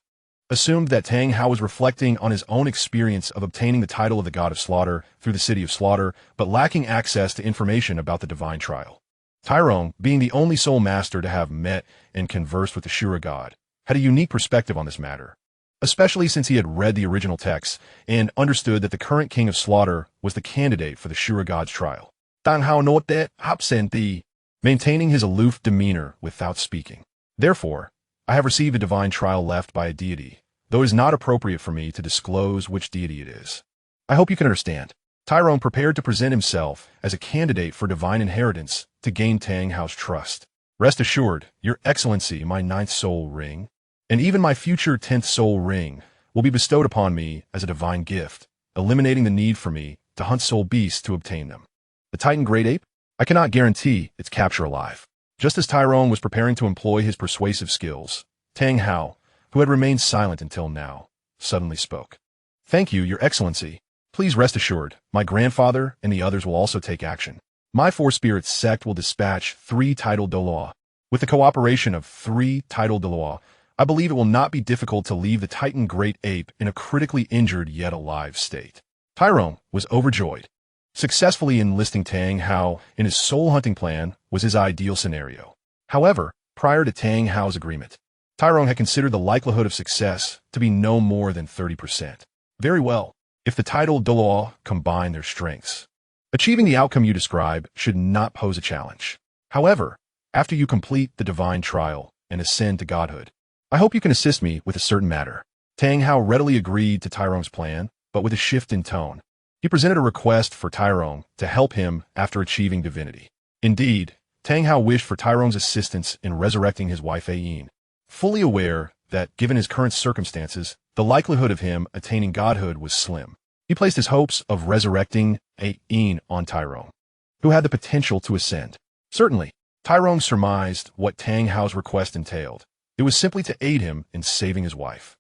assumed that Tang Hao was reflecting on his own experience of obtaining the title of the God of Slaughter through the City of Slaughter, but lacking access to information about the divine trial. Tyrone, being the only soul master to have met and conversed with the Shura god, had a unique perspective on this matter, especially since he had read the original texts and understood that the current king of Slaughter was the candidate for the Shura god's trial. Tang Hao noted absentee, maintaining his aloof demeanor without speaking. Therefore, I have received a divine trial left by a deity, though it is not appropriate for me to disclose which deity it is. I hope you can understand. Tyrone prepared to present himself as a candidate for divine inheritance to gain Tang Hao's trust. Rest assured, Your Excellency, my 9th soul ring, and even my future 10th soul ring, will be bestowed upon me as a divine gift, eliminating the need for me to hunt soul beasts to obtain them. The Titan Great Ape? I cannot guarantee its capture alive. Just as Tyrone was preparing to employ his persuasive skills, Tang Hao, who had remained silent until now, suddenly spoke. Thank you, Your Excellency. Please rest assured, my grandfather and the others will also take action. My 4-spirit sect will dispatch 3 titled Douluo. With the cooperation of 3 titled Douluo, I believe it will not be difficult to leave the Titan Great Ape in a critically injured yet alive state. Tyrone was overjoyed. Successfully enlisting Tang Hao in his soul hunting plan was his ideal scenario. However, prior to Tang Hao's agreement, Tyrone had considered the likelihood of success to be no more than 30%. Very well. If the titled Douluo combine their strengths, achieving the outcome you describe should not pose a challenge. However, after you complete the divine trial and ascend to godhood, I hope you can assist me with a certain matter. Tang Hao readily agreed to Tyrone's plan, but with a shift in tone. He presented a request for Tyrone to help him after achieving divinity. Indeed, Tang Hao wished for Tyrone's assistance in resurrecting his wife Ayin, fully aware that, given his current circumstances, the likelihood of him attaining godhood was slim. He placed his hopes of resurrecting Ayin on Tyrone, who had the potential to ascend. Certainly, Tyrone surmised what Tang Hao's request entailed. It was simply to aid him in saving his wife.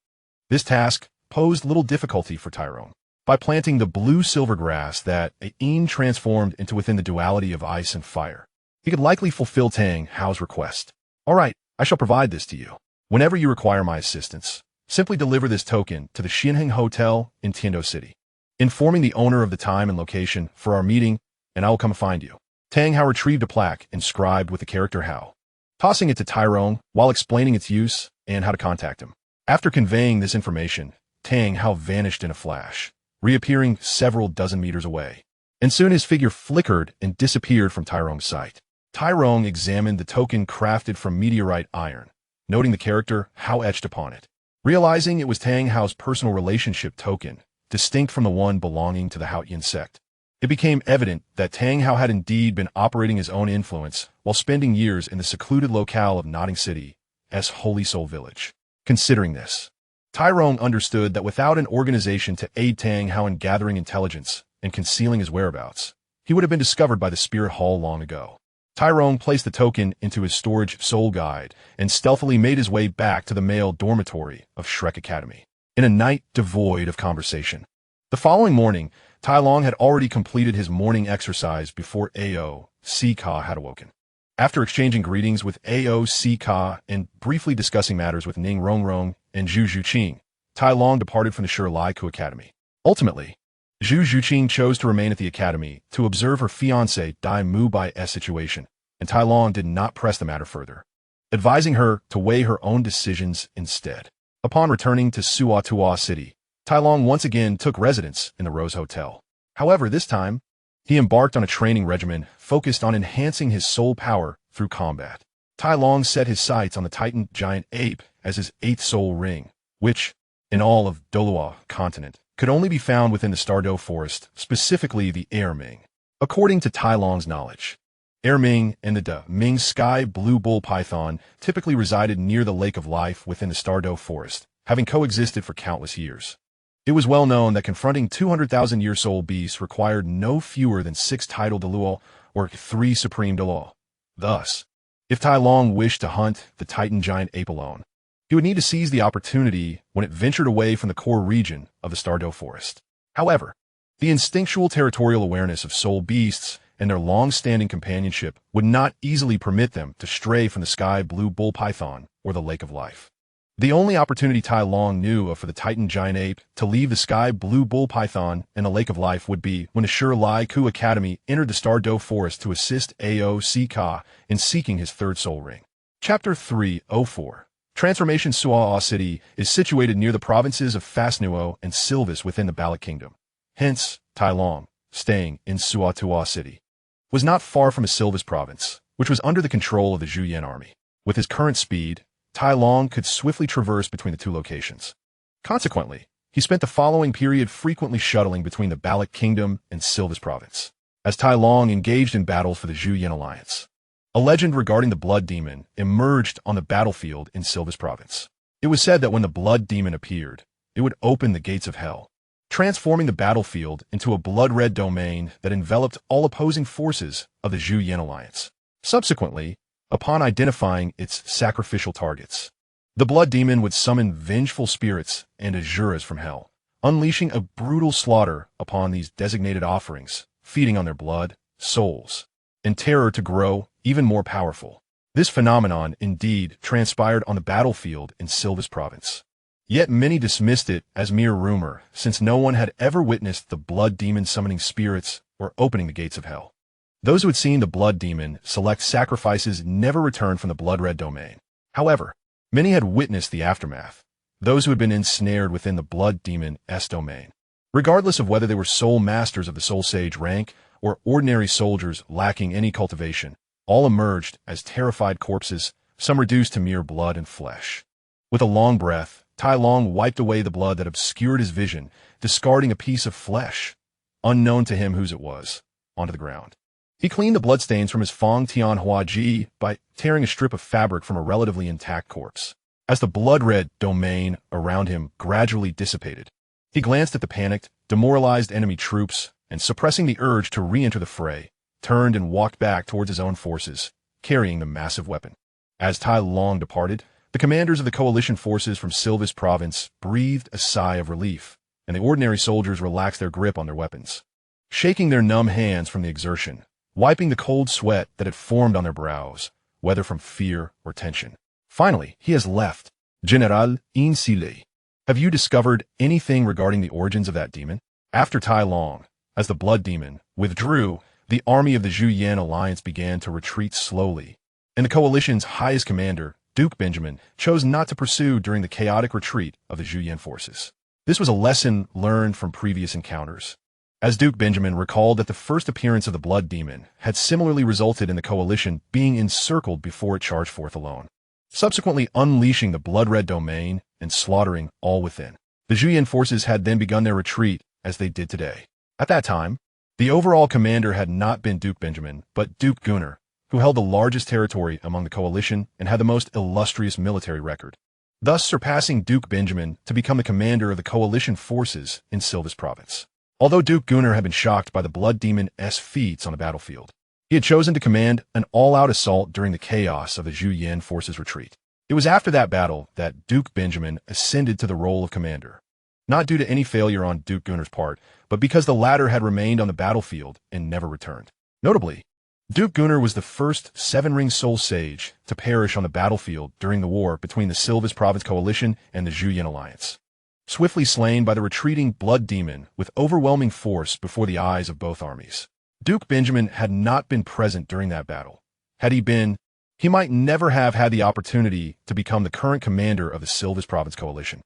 This task posed little difficulty for Tyrone. By planting the blue-silver grass that Ayin transformed into within the duality of ice and fire, he could likely fulfill Tang Hao's request. All right, I shall provide this to you. Whenever you require my assistance, simply deliver this token to the Xinheng Hotel in Tiando City, informing the owner of the time and location for our meeting, and I will come find you. Tang Hao retrieved a plaque inscribed with the character Hao, tossing it to Tyrone while explaining its use and how to contact him. After conveying this information, Tang Hao vanished in a flash, reappearing several dozen meters away. And soon his figure flickered and disappeared from Tyrone's sight. Tyrone examined the token crafted from meteorite iron, noting the character Hao etched upon it. Realizing it was Tang Hao's personal relationship token, distinct from the one belonging to the Haotian sect, it became evident that Tang Hao had indeed been operating his own influence while spending years in the secluded locale of Nodding City's Holy Soul Village. Considering this, Tyrone understood that without an organization to aid Tang Hao in gathering intelligence and concealing his whereabouts, he would have been discovered by the Spirit Hall long ago. Tyrone placed the token into his storage soul guide and stealthily made his way back to the male dormitory of Shrek Academy, in a night devoid of conversation. The following morning, Tai Long had already completed his morning exercise before Ao Ka had awoken. After exchanging greetings with Ao Ka and briefly discussing matters with Ning Rongrong and Zhu Zhuqing, Tai Long departed from the Shilai-Ku Academy. Ultimately, Zhu Zhuqing chose to remain at the academy to observe her fiancé Dai Mubai's situation, and Tai Long did not press the matter further, advising her to weigh her own decisions instead. Upon returning to Suatua City, Tai Long once again took residence in the Rose Hotel. However, this time, he embarked on a training regimen focused on enhancing his soul power through combat. Tai Long set his sights on the Titan Giant Ape as his 8th soul ring, which, in all of Douluo continent, could only be found within the Stardew Forest, specifically the Erming. According to Tai Long's knowledge, Erming and the Da Ming Sky Blue Bull Python typically resided near the Lake of Life within the Stardew Forest, having coexisted for countless years. It was well known that confronting 200,000-year soul beasts required no fewer than 6 tidal Dalu or 3 supreme Dalu. Thus, if Tai Long wished to hunt the Titan Giant Ape alone, he would need to seize the opportunity when it ventured away from the core region of the Stardew Forest. However, the instinctual territorial awareness of soul beasts and their long-standing companionship would not easily permit them to stray from the Sky Blue Bull Python or the Lake of Life. The only opportunity Tai Long knew of for the Titan Giant Ape to leave the Sky Blue Bull Python and the Lake of Life would be when the Shilai-Ku Academy entered the Stardew Forest to assist Ao Ka in seeking his 3rd soul ring. Chapter 304. Transformation. Suawa City is situated near the provinces of Fasnuo and Silvis within the Baloch Kingdom. Hence, Tai Long, staying in Suatua City, was not far from the Silvis province, which was under the control of the Zhuyan army. With his current speed, Tai Long could swiftly traverse between the two locations, Consequently, he spent the following period frequently shuttling between the Balak Kingdom and Silvis Province, as Tai Long engaged in battles for the Zhuyan alliance. A legend regarding the Blood Demon emerged on the battlefield in Silvis Province. It was said that when the Blood Demon appeared, it would open the gates of hell, transforming the battlefield into a blood-red domain that enveloped all opposing forces of the Zhuyan alliance. Subsequently, upon identifying its sacrificial targets, the Blood Demon would summon vengeful spirits and asuras from hell, unleashing a brutal slaughter upon these designated offerings, feeding on their blood, souls, and terror to grow even more powerful. This phenomenon indeed transpired on the battlefield in Silvis Province. Yet many dismissed it as mere rumor, since no one had ever witnessed the Blood Demon summoning spirits or opening the gates of hell. Those who had seen the Blood Demon select sacrifices never returned from the blood-red domain. However, many had witnessed the aftermath, those who had been ensnared within the Blood Demon's domain. Regardless of whether they were soul masters of the Soul Sage rank or ordinary soldiers lacking any cultivation, all emerged as terrified corpses, some reduced to mere blood and flesh. With a long breath, Tai Long wiped away the blood that obscured his vision, discarding a piece of flesh, unknown to him whose it was, onto the ground. He cleaned the bloodstains from his Fong Tian Hua Ji by tearing a strip of fabric from a relatively intact corpse. As the blood-red domain around him gradually dissipated, he glanced at the panicked, demoralized enemy troops and, suppressing the urge to re-enter the fray, turned and walked back towards his own forces, carrying the massive weapon. As Tai Long departed, the commanders of the coalition forces from Silvis Province breathed a sigh of relief, and the ordinary soldiers relaxed their grip on their weapons, shaking their numb hands from the exertion, wiping the cold sweat that had formed on their brows, whether from fear or tension. Finally, he has left. General Insile, have you discovered anything regarding the origins of that demon? After Tai Long, as the Blood Demon withdrew, the army of the Zhuyan alliance began to retreat slowly, and the coalition's highest commander, Duke Benjamin, chose not to pursue during the chaotic retreat of the Zhuyan forces. This was a lesson learned from previous encounters, as Duke Benjamin recalled that the first appearance of the Blood Demon had similarly resulted in the coalition being encircled before it charged forth alone, subsequently unleashing the blood-red domain and slaughtering all within. The Zhuyan forces had then begun their retreat as they did today. At that time, the overall commander had not been Duke Benjamin, but Duke Gunnar, who held the largest territory among the coalition and had the most illustrious military record, thus surpassing Duke Benjamin to become the commander of the coalition forces in Silvis Province. Although Duke Gunnar had been shocked by the Blood Demon's feats on the battlefield, he had chosen to command an all-out assault during the chaos of the Zhuyan forces' retreat. It was after that battle that Duke Benjamin ascended to the role of commander, not due to any failure on Duke Gunnar's part, but because the latter had remained on the battlefield and never returned. Notably, Duke Gunnar was the first seven-ring soul sage to perish on the battlefield during the war between the Silvis Province Coalition and the Zhuyan Alliance, swiftly slain by the retreating Blood Demon with overwhelming force before the eyes of both armies. Duke Benjamin had not been present during that battle. Had he been, he might never have had the opportunity to become the current commander of the Silvis Province Coalition.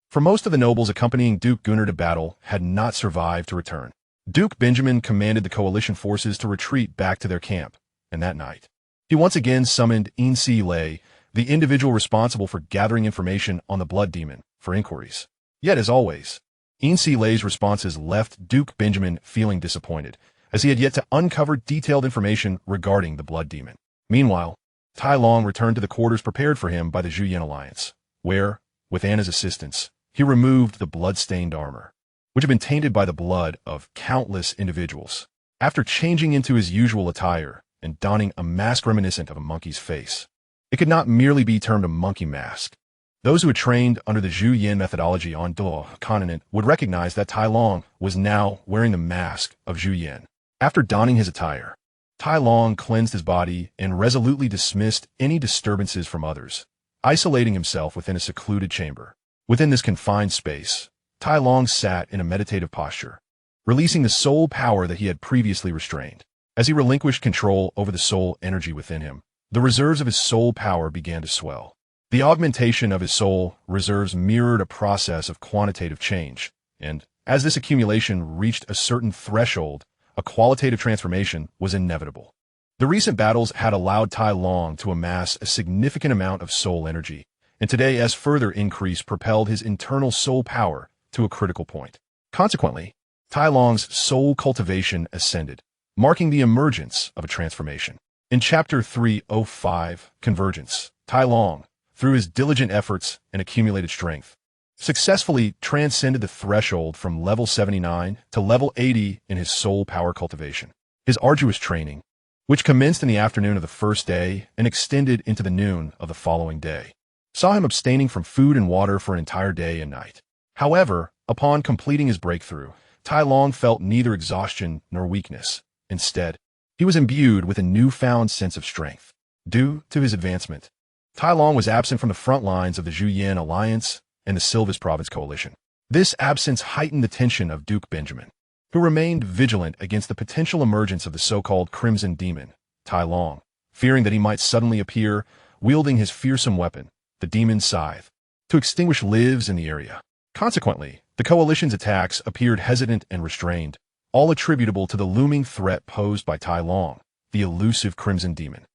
For most of the nobles accompanying Duke Gunnar to battle had not survived to return. Duke Benjamin commanded the coalition forces to retreat back to their camp, and that night, he once again summoned Insi Lei, the individual responsible for gathering information on the Blood Demon, for inquiries. Yet, as always, Insi Lei's responses left Duke Benjamin feeling disappointed, as he had yet to uncover detailed information regarding the Blood Demon. Meanwhile, Tai Long returned to the quarters prepared for him by the Zhuyan Alliance, where, with Anna's assistance, he removed the blood-stained armor, which had been tainted by the blood of countless individuals. After changing into his usual attire and donning a mask reminiscent of a monkey's face, it could not merely be termed a monkey mask. Those who had trained under the Zhuyan methodology on Douluo continent would recognize that Tai Long was now wearing the mask of Zhuyan. After donning his attire, Tai Long cleansed his body and resolutely dismissed any disturbances from others, isolating himself within a secluded chamber. Within this confined space, Tai Long sat in a meditative posture, releasing the soul power that he had previously restrained. As he relinquished control over the soul energy within him, the reserves of his soul power began to swell. The augmentation of his soul reserves mirrored a process of quantitative change, and as this accumulation reached a certain threshold, a qualitative transformation was inevitable. The recent battles had allowed Tai Long to amass a significant amount of soul energy, and today's further increase propelled his internal soul power to a critical point. Consequently, Tai Long's soul cultivation ascended, marking the emergence of a transformation. In Chapter 305, Convergence, Tai Long, through his diligent efforts and accumulated strength, successfully transcended the threshold from level 79 to level 80 in his soul power cultivation. His arduous training, which commenced in the afternoon of the first day and extended into the noon of the following day, saw him abstaining from food and water for an entire day and night. However, upon completing his breakthrough, Tai Long felt neither exhaustion nor weakness. Instead, he was imbued with a newfound sense of strength. Due to his advancement, Tai Long was absent from the front lines of the Zhuyin Alliance and the Silvis Province Coalition. This absence heightened the tension of Duke Benjamin, who remained vigilant against the potential emergence of the so-called Crimson Demon, Tai Long, fearing that he might suddenly appear, wielding his fearsome weapon, the Demon Scythe, to extinguish lives in the area. Consequently, the coalition's attacks appeared hesitant and restrained, all attributable to the looming threat posed by Tai Long, the elusive Crimson Demon.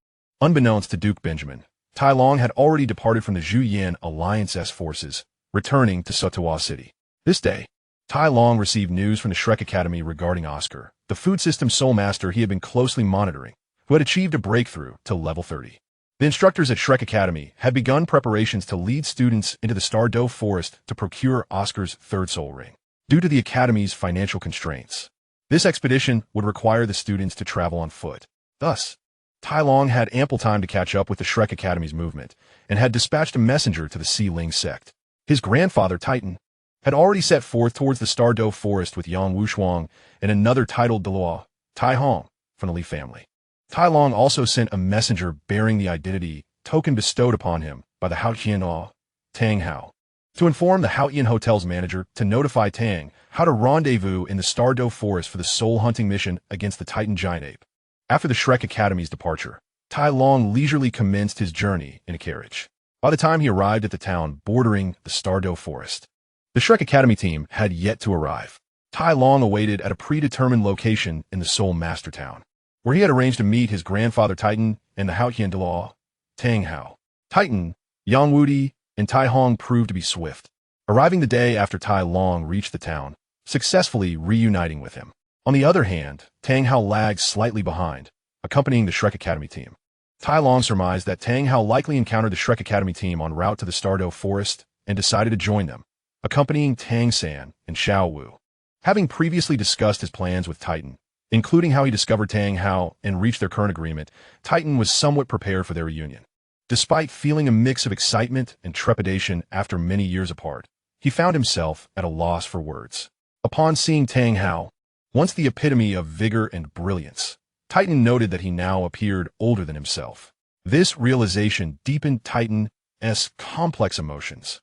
Unbeknownst to Duke Benjamin, Tai Long had already departed from the Zhuyin Alliance's forces, returning to Sotowa City. This day, Tai Long received news from the Shrek Academy regarding Oscar, the food system soul master he had been closely monitoring, who had achieved a breakthrough to level 30. The instructors at Shrek Academy had begun preparations to lead students into the Douluo forest to procure Oscar's third soul ring. Due to the Academy's financial constraints, this expedition would require the students to travel on foot. Thus, Tai Long had ample time to catch up with the Shrek Academy's movement and had dispatched a messenger to the Ling sect. His grandfather, Titan, had already set forth towards the Douluo forest with Yang Wushuang and another titled Dalu, Tai Hong, from the Li family. Tai Long also sent a messenger bearing the identity token bestowed upon him by the Haotian Tang Hao, to inform the Haotian Hotel's manager to notify Tang how to rendezvous in the Douluo forest for the soul hunting mission against the Titan giant ape. After the Shrek Academy's departure, Tai Long leisurely commenced his journey in a carriage. By the time he arrived at the town bordering the Douluo forest, the Shrek Academy team had yet to arrive. Tai Long awaited at a predetermined location in the Soul Master Town, where he had arranged to meet his grandfather Titan and the Haotian Dalu, Tang Hao. Titan, Yang Wudi, and Tai Hong proved to be swift, arriving the day after Tai Long reached the town, successfully reuniting with him. On the other hand, Tang Hao lagged slightly behind, accompanying the Shrek Academy team. Tai Long surmised that Tang Hao likely encountered the Shrek Academy team en route to the Douluo forest and decided to join them, accompanying Tang San and Xiao Wu. Having previously discussed his plans with Titan, including how he discovered Tang Hao and reached their current agreement, Titan was somewhat prepared for their reunion. Despite feeling a mix of excitement and trepidation after many years apart, he found himself at a loss for words. Upon seeing Tang Hao, once the epitome of vigor and brilliance, Titan noted that he now appeared older than himself. This realization deepened Titan's complex emotions,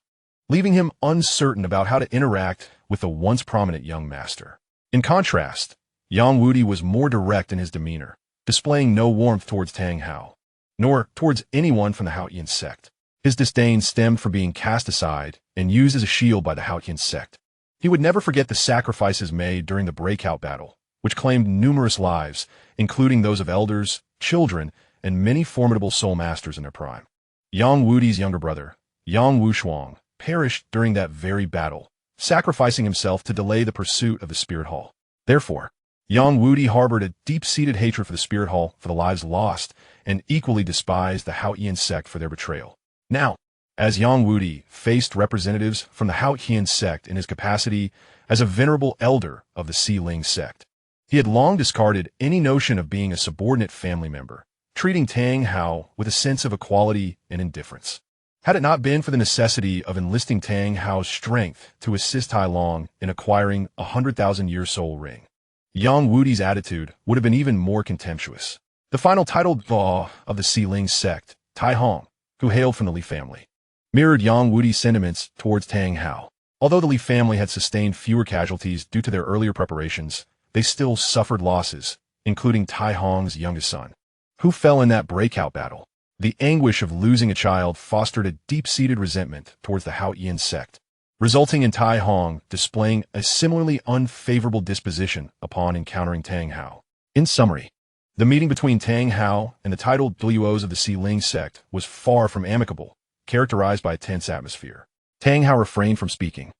leaving him uncertain about how to interact with the once prominent young master. In contrast, Yang Wudi was more direct in his demeanor, displaying no warmth towards Tang Hao, nor towards anyone from the Haotian sect. His disdain stemmed from being cast aside and used as a shield by the Haotian sect. He would never forget the sacrifices made during the breakout battle, which claimed numerous lives, including those of elders, children, and many formidable soul masters in their prime. Yang Wudi's younger brother, Yang Wushuang, perished during that very battle, sacrificing himself to delay the pursuit of the Spirit Hall. Therefore, Yang Wudi harbored a deep-seated hatred for the Spirit Hall for the lives lost and equally despised the Haotian sect for their betrayal. Now, as Yang Wudi faced representatives from the Haotian sect in his capacity as a venerable elder of the Ling sect, he had long discarded any notion of being a subordinate family member, treating Tang Hao with a sense of equality and indifference. Had it not been for the necessity of enlisting Tang Hao's strength to assist Tai Long in acquiring a 100,000-year soul ring, Yang Wudi's attitude would have been even more contemptuous. The final titled Daw of the Ling sect, Tai Hong, who hailed from the Li family, mirrored Yang Wudi's sentiments towards Tang Hao. Although the Li family had sustained fewer casualties due to their earlier preparations, they still suffered losses, including Tai Hong's youngest son, who fell in that breakout battle. The anguish of losing a child fostered a deep-seated resentment towards the Haotian sect, resulting in Tai Hong displaying a similarly unfavorable disposition upon encountering Tang Hao. In summary, the meeting between Tang Hao and the titled Douluos of the Ling sect was far from amicable, characterized by a tense atmosphere. Tang Hao refrained from speaking,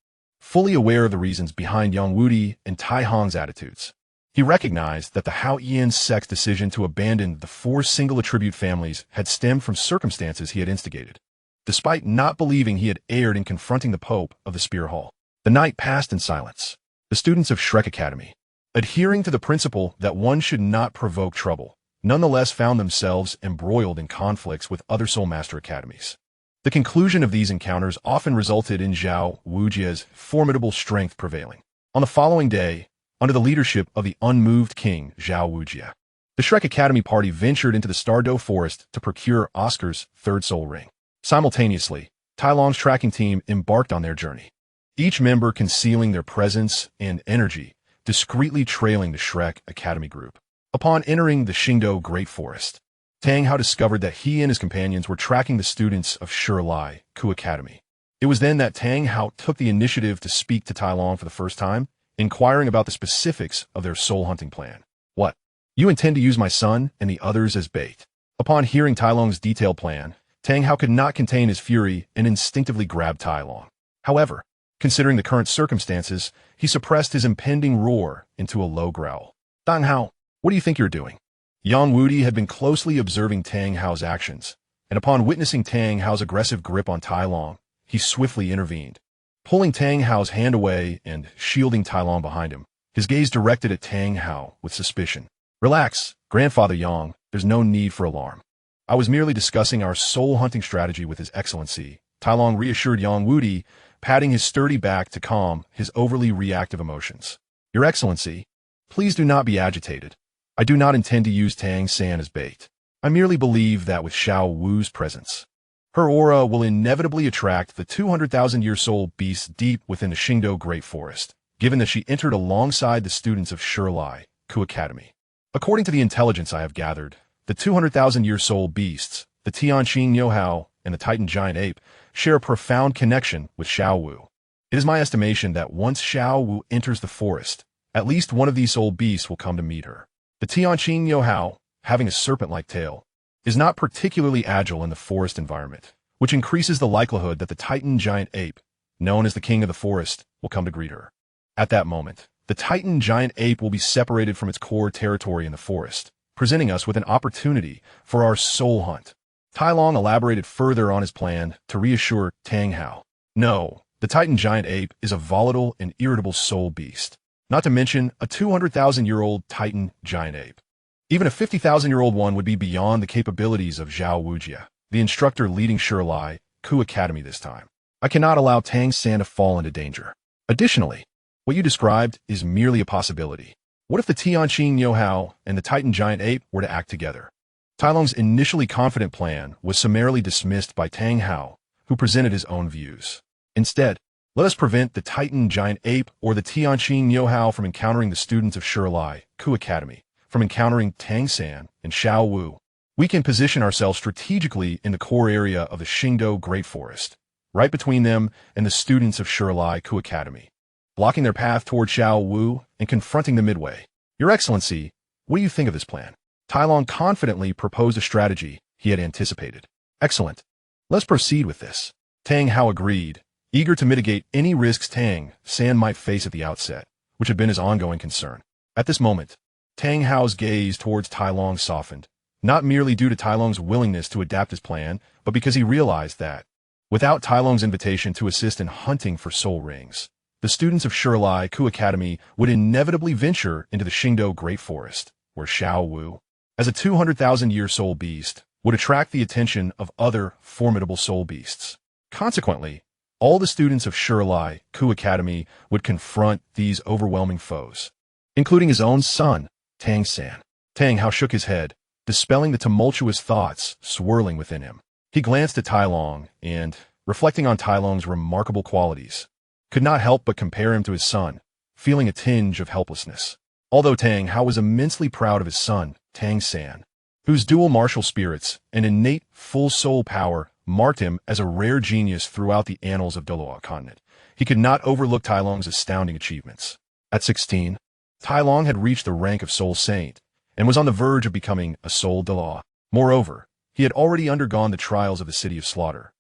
fully aware of the reasons behind Yang Wudi and Tai Hong's attitudes. He recognized that the Hao Ian sect's decision to abandon the 4 single-attribute families had stemmed from circumstances he had instigated. Despite not believing he had erred in confronting the Pope of the Spear Hall, the night passed in silence. The students of Shrek Academy, adhering to the principle that one should not provoke trouble, nonetheless found themselves embroiled in conflicts with other Soul Master academies. The conclusion of these encounters often resulted in Zhao Wujia's formidable strength prevailing. On the following day, under the leadership of the unmoved king Zhao Wujia, the Shrek Academy party ventured into the Stardow Forest to procure Oscar's 3rd soul ring. Simultaneously, Tai Long's tracking team embarked on their journey, each member concealing their presence and energy, discreetly trailing the Shrek Academy group. Upon entering the Xingdou Great Forest, Tang Hao discovered that he and his companions were tracking the students of Shilai Ku Academy. It was then that Tang Hao took the initiative to speak to Tai Long for the first time, inquiring about the specifics of their soul hunting plan. What? You intend to use my son and the others as bait? Upon hearing Tai Long's detailed plan, Tang Hao could not contain his fury and instinctively grabbed Tai Long. However, considering the current circumstances, he suppressed his impending roar into a low growl. Tang Hao, what do you think you're doing? Yang Wudi had been closely observing Tang Hao's actions, and upon witnessing Tang Hao's aggressive grip on Tai Long, he swiftly intervened. Pulling Tang Hao's hand away and shielding Tai Long behind him, his gaze directed at Tang Hao with suspicion. Relax, Grandfather Yang, there's no need for alarm. I was merely discussing our soul hunting strategy with His Excellency. Tai Long reassured Yang Wudi, patting his sturdy back to calm his overly reactive emotions. Your Excellency, please do not be agitated. I do not intend to use Tang San as bait. I merely believe that with Xiao Wu's presence, her aura will inevitably attract the 200,000-year soul beasts deep within the Xingdou Great Forest, given that she entered alongside the students of Shilai Ku Academy. According to the intelligence I have gathered, the 200,000-year soul beasts, the Tianqing Youhao, and the Titan Giant Ape, share a profound connection with Xiao Wu. It is my estimation that once Xiao Wu enters the forest, at least one of these soul beasts will come to meet her. The Tianqing Youhao, having a serpent-like tail, is not particularly agile in the forest environment, which increases the likelihood that the Titan Giant Ape, known as the King of the Forest, will come to greet her. At that moment, the Titan Giant Ape will be separated from its core territory in the forest, presenting us with an opportunity for our soul hunt. Tai Long elaborated further on his plan to reassure Tang Hao. No, the Titan Giant Ape is a volatile and irritable soul beast, not to mention a 200,000-year-old Titan Giant Ape. Even a 50,000-year-old one would be beyond the capabilities of Zhao Wujia, the instructor leading Shilai Ku Academy this time. I cannot allow Tang San to fall into danger. Additionally, what you described is merely a possibility. What if the Tianqing Youhao and the Titan Giant Ape were to act together? Tai Long's initially confident plan was summarily dismissed by Tang Hao, who presented his own views. Instead, let us prevent the Titan Giant Ape or the Tianqing Youhao from encountering the students of Shilai Ku Academy, from encountering Tang San and Xiao Wu. We can position ourselves strategically in the core area of the Xingdou Great Forest, right between them and the students of Shilai Ku Academy, blocking their path toward Xiao Wu and confronting them midway. Your Excellency, what do you think of this plan? Tai Long confidently proposed a strategy he had anticipated. Excellent. Let's proceed with this. Tang Hao agreed, eager to mitigate any risks Tang San might face at the outset, which had been his ongoing concern. At this moment, Tang Hao's gaze towards Tai Long softened, not merely due to Tai Long's willingness to adapt his plan, but because he realized that, without Tai Long's invitation to assist in hunting for soul rings, the students of Shilai Ku Academy would inevitably venture into the Xingdou Great Forest, where Xiao Wu, as a 200,000-year soul beast, would attract the attention of other formidable soul beasts. Consequently, all the students of Shilai Ku Academy would confront these overwhelming foes, including his own son, Tang San. Tang Hao shook his head, dispelling the tumultuous thoughts swirling within him. He glanced at Tai Long and, reflecting on Tai Long's remarkable qualities, could not help but compare him to his son, feeling a tinge of helplessness. Although Tang Hao was immensely proud of his son, Tang San, whose dual martial spirits and innate full soul power marked him as a rare genius throughout the annals of Douluo continent, he could not overlook Tai Long's astounding achievements. At 16, Tai Long had reached the rank of Soul Saint and was on the verge of becoming a Soul Dalu. Moreover, he had already undergone the trials of the City of Slaughter,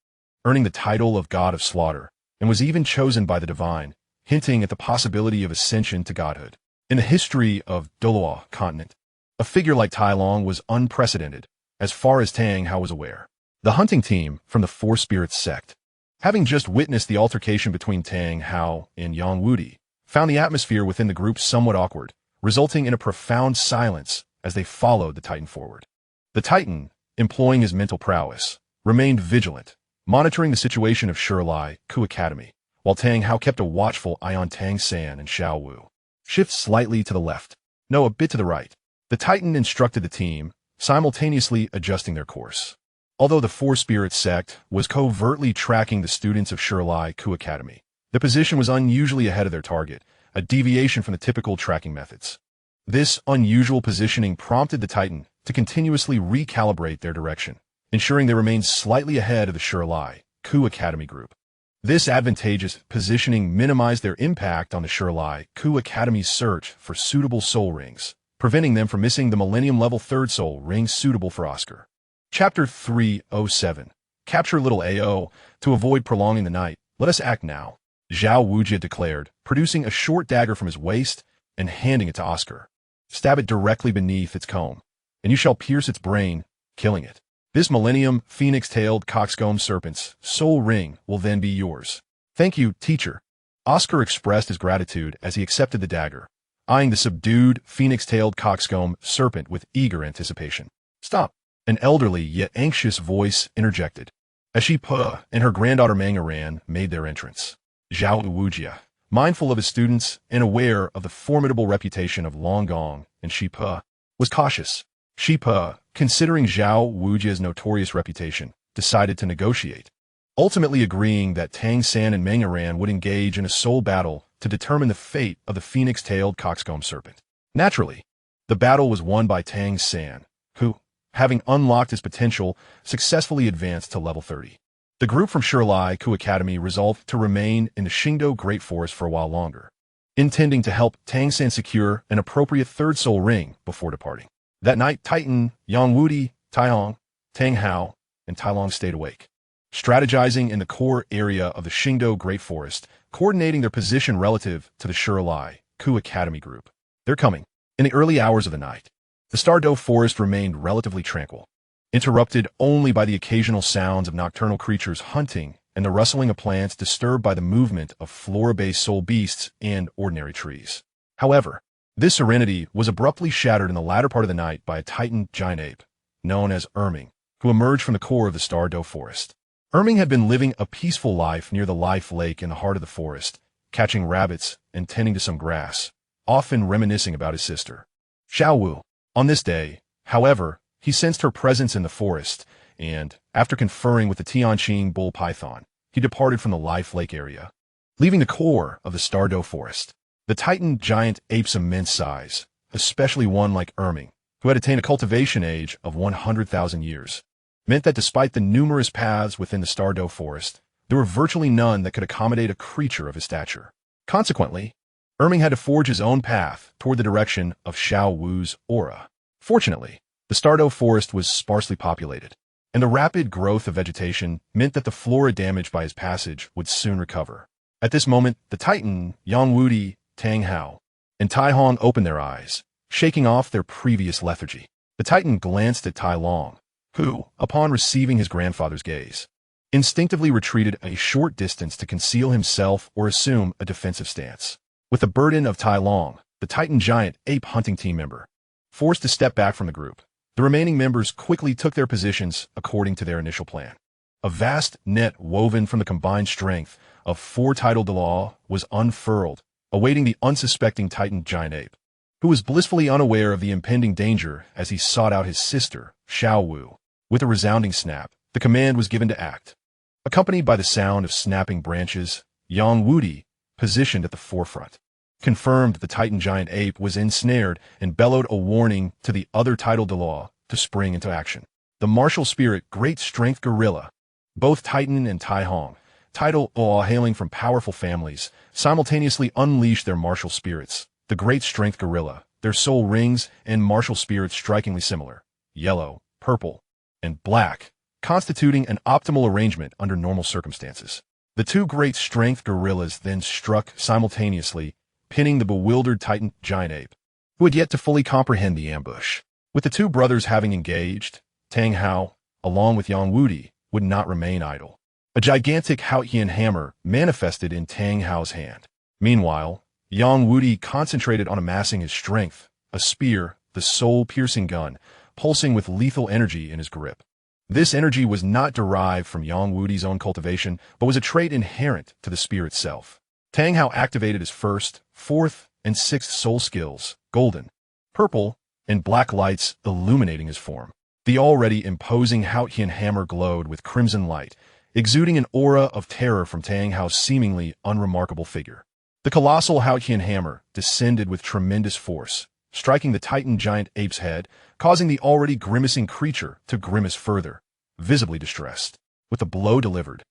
earning the title of God of Slaughter, and was even chosen by the divine, hinting at the possibility of ascension to godhood. In the history of Douluo continent, a figure like Tai Long was unprecedented, as far as Tang Hao was aware. The hunting team from the Four Spirits sect, having just witnessed the altercation between Tang Hao and Yang Wudi, found the atmosphere within the group somewhat awkward, resulting in a profound silence as they followed the Titan forward. The Titan, employing his mental prowess, remained vigilant, monitoring the situation of Shirlai Ku Academy, while Tang Hao kept a watchful eye on Tang San and Xiao Wu. Shift slightly to the left. No, a bit to the right. The Titan instructed the team, simultaneously adjusting their course. Although the Four Spirits sect was covertly tracking the students of Shirlai Ku Academy, the position was unusually ahead of their target, a deviation from the typical tracking methods. This unusual positioning prompted the Titan to continuously recalibrate their direction, ensuring they remained slightly ahead of the Shirlai Ku Academy group. This advantageous positioning minimized their impact on the Shirlai Ku Academy's search for suitable soul rings, preventing them from missing the Millennium Level 3rd soul ring suitable for Oscar. Chapter 307. Capture Little AO. To avoid prolonging the night, let us act now, Zhao Wujia declared, producing a short dagger from his waist and handing it to Oscar. Stab it directly beneath its comb, and you shall pierce its brain, killing it. This Millennium Phoenix-tailed coxcomb serpent's soul ring will then be yours. Thank you, teacher. Oscar expressed his gratitude as he accepted the dagger, eyeing the subdued phoenix-tailed coxcomb serpent with eager anticipation. Stop! An elderly yet anxious voice interjected, as Shi Pe and her granddaughter Mangaran made their entrance. Zhao Wujia, mindful of his students and aware of the formidable reputation of Long Gong and Shi Pe, was cautious. Shi Pe, considering Zhao Wujia's notorious reputation, decided to negotiate, ultimately agreeing that Tang San and Mangaran would engage in a soul battle to determine the fate of the phoenix-tailed coxcomb serpent. Naturally, the battle was won by Tang San, who, having unlocked his potential, successfully advanced to level 30. The group from Shirlai Ku Academy resolved to remain in the Xingdou Great Forest for a while longer, intending to help Tang San secure an appropriate 3rd soul ring before departing. That night, Titan, Yang Wudi, Tai Hong, Tang Hao, and Tai Long stayed awake, strategizing in the core area of the Xingdou Great Forest, coordinating their position relative to the Shirlai Ku Academy group. They're coming. In the early hours of the night, the Stardow Forest remained relatively tranquil, interrupted only by the occasional sounds of nocturnal creatures hunting and the rustling of plants disturbed by the movement of flora-based soul beasts and ordinary trees. However, this serenity was abruptly shattered in the latter part of the night by a Titan giant ape, known as Erming, who emerged from the core of the Stardow Forest. Erming had been living a peaceful life near the Life Lake in the heart of the forest, catching rabbits and tending to some grass, often reminiscing about his sister, Xiao Wu. On this day, however, he sensed her presence in the forest, and, after conferring with the Tianqing bull python, he departed from the Life Lake area, leaving the core of the Stardow Forest. The Titan giant ape's immense size, especially one like Erming, who had attained a cultivation age of 100,000 years, meant that despite the numerous paths within the Stardow Forest, there were virtually none that could accommodate a creature of his stature. Consequently, Erming had to forge his own path toward the direction of Xiao Wu's aura. Fortunately, the Stardow Forest was sparsely populated, and the rapid growth of vegetation meant that the flora damaged by his passage would soon recover. At this moment, the Titan, Yang Wudi, Tang Hao, and Tai Hong opened their eyes, shaking off their previous lethargy. The Titan glanced at Tai Long, who, upon receiving his grandfather's gaze, instinctively retreated a short distance to conceal himself or assume a defensive stance. With the burden of Tai Long, the Titan giant ape hunting team member, forced to step back from the group, the remaining members quickly took their positions according to their initial plan. A vast net woven from the combined strength of 4 tidal Dalu was unfurled, awaiting the unsuspecting Titan giant ape, who was blissfully unaware of the impending danger as he sought out his sister, Xiao Wu. With a resounding snap, the command was given to act. Accompanied by the sound of snapping branches, Yang Wudi, positioned at the forefront, confirmed the Titan giant ape was ensnared and bellowed a warning to the other tidal Dalu to spring into action. The martial spirit Great Strength Gorilla, both Titan and Tai Hong, tidal Dalu hailing from powerful families, simultaneously unleashed their martial spirits. The Great Strength Gorilla, their soul rings and martial spirits strikingly similar, yellow, purple, and black, constituting an optimal arrangement under normal circumstances. The two great strength gorillas then struck simultaneously, pinning the bewildered Titan giant ape, who had yet to fully comprehend the ambush. With the two brothers having engaged, Tang Hao, along with Yang Wudi, would not remain idle. A gigantic Haotian hammer manifested in Tang Hao's hand. Meanwhile, Yang Wudi concentrated on amassing his strength, a spear, the soul-piercing gun, pulsing with lethal energy in his grip. This energy was not derived from Yang Wudi's own cultivation, but was a trait inherent to the spear itself. Tang Hao activated his first, fourth, and sixth soul skills, golden, purple, and black lights illuminating his form. The already imposing Haotian hammer glowed with crimson light, exuding an aura of terror from Tang Hao's seemingly unremarkable figure. The colossal Haotian hammer descended with tremendous force, striking the Titan giant ape's head, causing the already grimacing creature to grimace further, visibly distressed. With the blow delivered,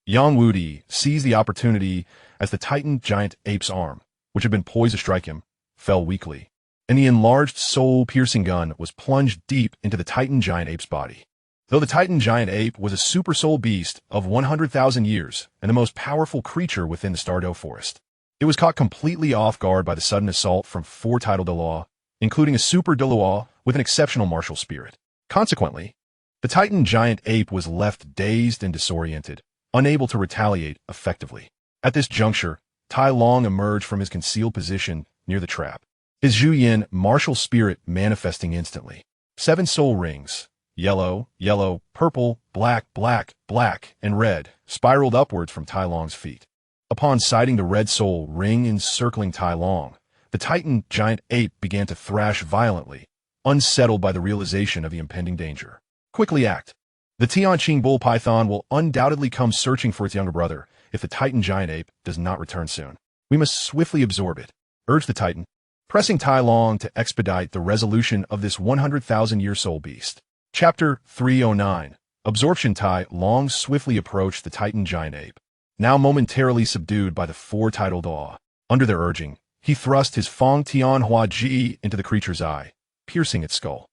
Yang Wudi seized the opportunity as the Titan giant ape's arm, which had been poised to strike him, fell weakly, and the enlarged soul-piercing gun was plunged deep into the Titan giant ape's body. Though the Titan giant ape was a super soul beast of 100,000 years and the most powerful creature within the Douluo forest, it was caught completely off guard by the sudden assault from four title Douluo, including a super Douluo with an exceptional martial spirit. Consequently, the Titan giant ape was left dazed and disoriented, unable to retaliate effectively. At this juncture, Tai Long emerged from his concealed position near the trap, his Zhuyin martial spirit manifesting instantly. 7 soul rings, yellow, yellow, purple, black, black, black, and red, spiraled upwards from Tai Long's feet. Upon sighting the red soul ring encircling Tai Long, the Titan giant ape began to thrash violently, unsettled by the realization of the impending danger. Quickly act. The Tianqing bull python will undoubtedly come searching for its younger brother if the Titan giant ape does not return soon. We must swiftly absorb it, urged the Titan, pressing Tai Long to expedite the resolution of this 100,000-year soul beast. Chapter 309. Absorption. Tai Long swiftly approached the Titan giant ape, now momentarily subdued by the four titled awe. Under their urging, he thrust his Fong Tianhua Ji into the creature's eye, piercing its skull.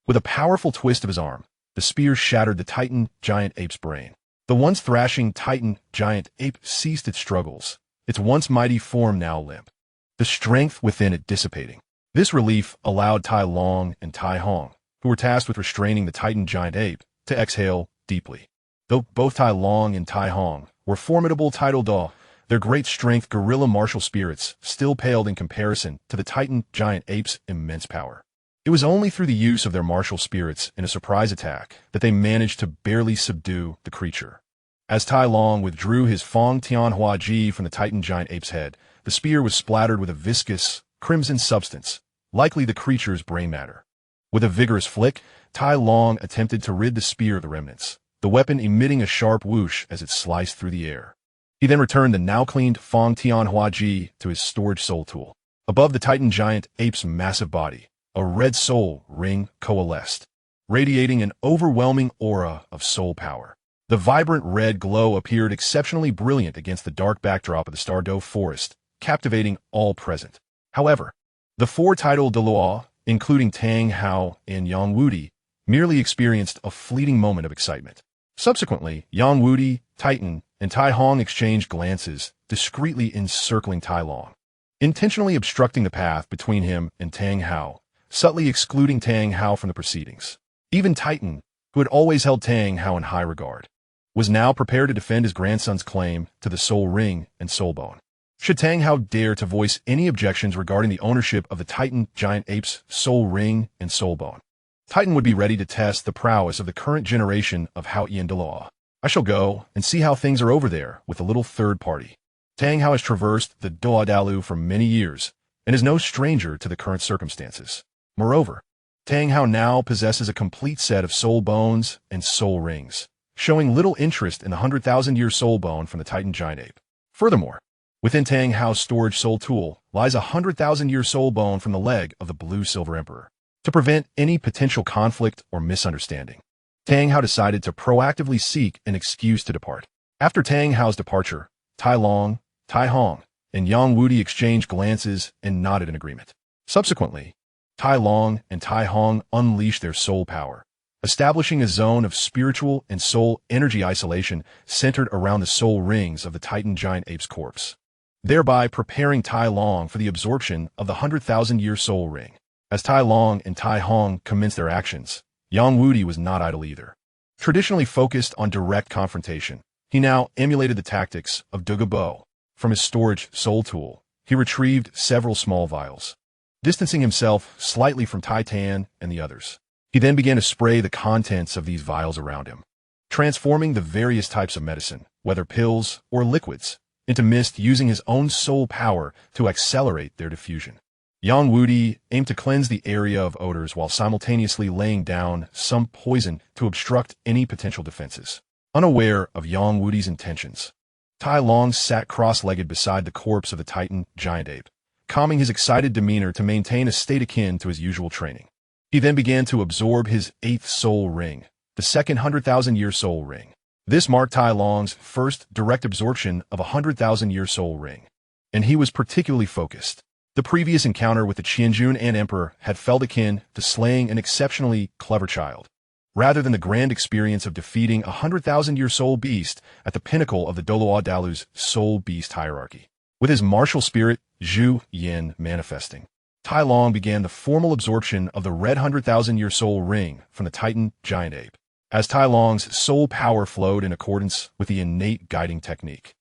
With a powerful twist of his arm, the spear shattered the Titan giant ape's brain. The once thrashing Titan giant ape ceased its struggles, its once mighty form now limp, the strength within it dissipating. This relief allowed Tai Long and Tai Hong, who were tasked with restraining the Titan giant ape, to exhale deeply. Though both Tai Long and Tai Hong were formidable title Da, their great strength gorilla martial spirits still paled in comparison to the Titan giant ape's immense power. It was only through the use of their martial spirits in a surprise attack that they managed to barely subdue the creature. As Tai Long withdrew his Fong Tianhua Ji from the Titan giant ape's head, the spear was splattered with a viscous, crimson substance, likely the creature's brain matter. With a vigorous flick, Tai Long attempted to rid the spear of the remnants, the weapon emitting a sharp whoosh as it sliced through the air. He then returned the now-cleaned Fong Tianhua Ji to his storage soul tool. Above the Titan giant ape's massive body, a red soul ring coalesced, radiating an overwhelming aura of soul power. The vibrant red glow appeared exceptionally brilliant against the dark backdrop of the Douluo forest, captivating all present. However, the four title Douluo, including Tang Hao and Yang Wudi, merely experienced a fleeting moment of excitement. Subsequently, Yang Wudi, Titan, and Tai Hong exchanged glances, discreetly encircling Tai Long, intentionally obstructing the path between him and Tang Hao, subtly excluding Tang Hao from the proceedings. Even Titan, who had always held Tang Hao in high regard, was now prepared to defend his grandson's claim to the soul ring and soul bone. Should Tang Hao dare to voice any objections regarding the ownership of the Titan giant ape's soul ring and soul bone, Titan would be ready to test the prowess of the current generation of Haotian Douluo. I shall go and see how things are over there with a little third party. Tang Hao has traversed the Dalu for many years and is no stranger to the current circumstances. Moreover, Tang Hao now possesses a complete set of soul bones and soul rings, showing little interest in the 100,000-year soul bone from the Titan giant ape. Furthermore, within Tang Hao's storage soul tool lies a 100,000-year soul bone from the leg of the blue-silver emperor. To prevent any potential conflict or misunderstanding, Tang Hao decided to proactively seek an excuse to depart. After Tang Hao's departure, Tai Long, Tai Hong, and Yang Wudi exchanged glances and nodded in agreement. Subsequently, Tai Long and Tai Hong unleashed their soul power, establishing a zone of spiritual and soul energy isolation centered around the soul rings of the Titan giant ape's corpse, thereby preparing Tai Long for the absorption of the 100,000-year soul ring. As Tai Long and Tai Hong commenced their actions, Yang Wudi was not idle either. Traditionally focused on direct confrontation, he now emulated the tactics of Douluo. From his storage soul tool, he retrieved several small vials, distancing himself slightly from Titan and the others. He then began to spray the contents of these vials around him, transforming the various types of medicine, whether pills or liquids, into mist using his own soul power to accelerate their diffusion. Yang Wudi aimed to cleanse the area of odors while simultaneously laying down some poison to obstruct any potential defenses. Unaware of Yang Wudi's intentions, Tai Long sat cross-legged beside the corpse of the Titan giant ape, calming his excited demeanor to maintain a state akin to his usual training. He then began to absorb his 8th soul ring, the second 100,000-year soul ring. This marked Tai Long's first direct absorption of a 100,000-year soul ring, and he was particularly focused. The previous encounter with the Qianjun Ant Emperor had felt akin to slaying an exceptionally clever child, rather than the grand experience of defeating a 100,000-year soul beast at the pinnacle of the Douluo Dalu's soul beast hierarchy. With his martial spirit, Zhu Yin, manifesting, Tai Long began the formal absorption of the red 100,000-year soul ring from the Titan giant ape. As Tai Long's soul power flowed in accordance with the innate guiding technique,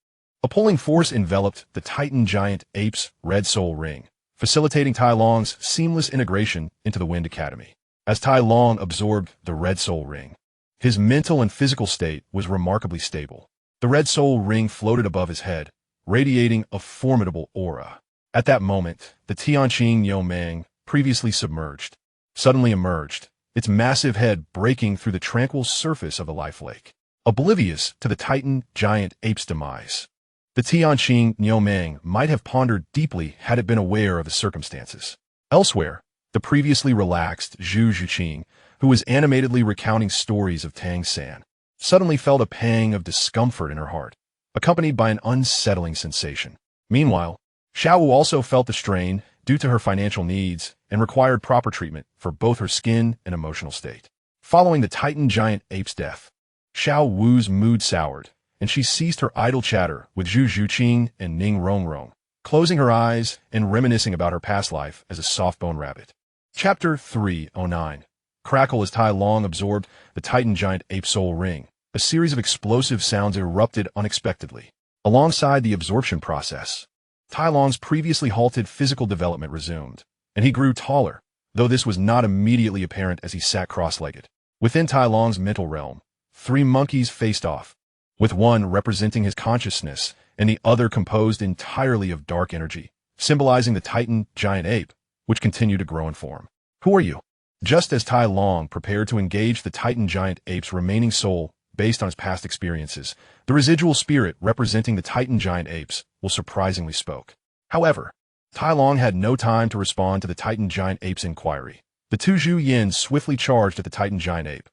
a pulling force enveloped the Titan giant ape's red soul ring, facilitating Tai Long's seamless integration into the Wind Academy. As Tai Long absorbed the red soul ring, his mental and physical state was remarkably stable. The red soul ring floated above his head, radiating a formidable aura. At that moment, the Tianqing Yomeng, previously submerged, suddenly emerged, its massive head breaking through the tranquil surface of the life lake, oblivious to the Titan giant ape's demise. The Tianqing Yomeng might have pondered deeply had it been aware of the circumstances. Elsewhere, the previously relaxed Zhu Zhuqing, who was animatedly recounting stories of Tang San, suddenly felt a pang of discomfort in her heart, accompanied by an unsettling sensation. Meanwhile, Xiao Wu also felt the strain due to her financial needs and required proper treatment for both her skin and emotional state. Following the Titan giant ape's death, Xiao Wu's mood soured, and she ceased her idle chatter with Zhu Zhuqing and Ning Rongrong, closing her eyes and reminiscing about her past life as a soft-boned rabbit. Chapter 309. Crackle. As Tai Long absorbed the Titan giant ape soul ring, a series of explosive sounds erupted unexpectedly. Alongside the absorption process, Tai Long's previously halted physical development resumed, and he grew taller, though this was not immediately apparent as he sat cross-legged. Within Tai Long's mental realm, 3 monkeys faced off, with one representing his consciousness and the other composed entirely of dark energy, symbolizing the Titan giant ape, which continued to grow in form. Who are you? Just as Tai Long prepared to engage the Titan giant ape's remaining soul based on his past experiences, the residual spirit representing the Titan giant apes surprisingly spoke. However, Tai Long had no time to respond to the Titan giant ape's inquiry. The 2 Zhu Yin swiftly charged at the Titan giant ape,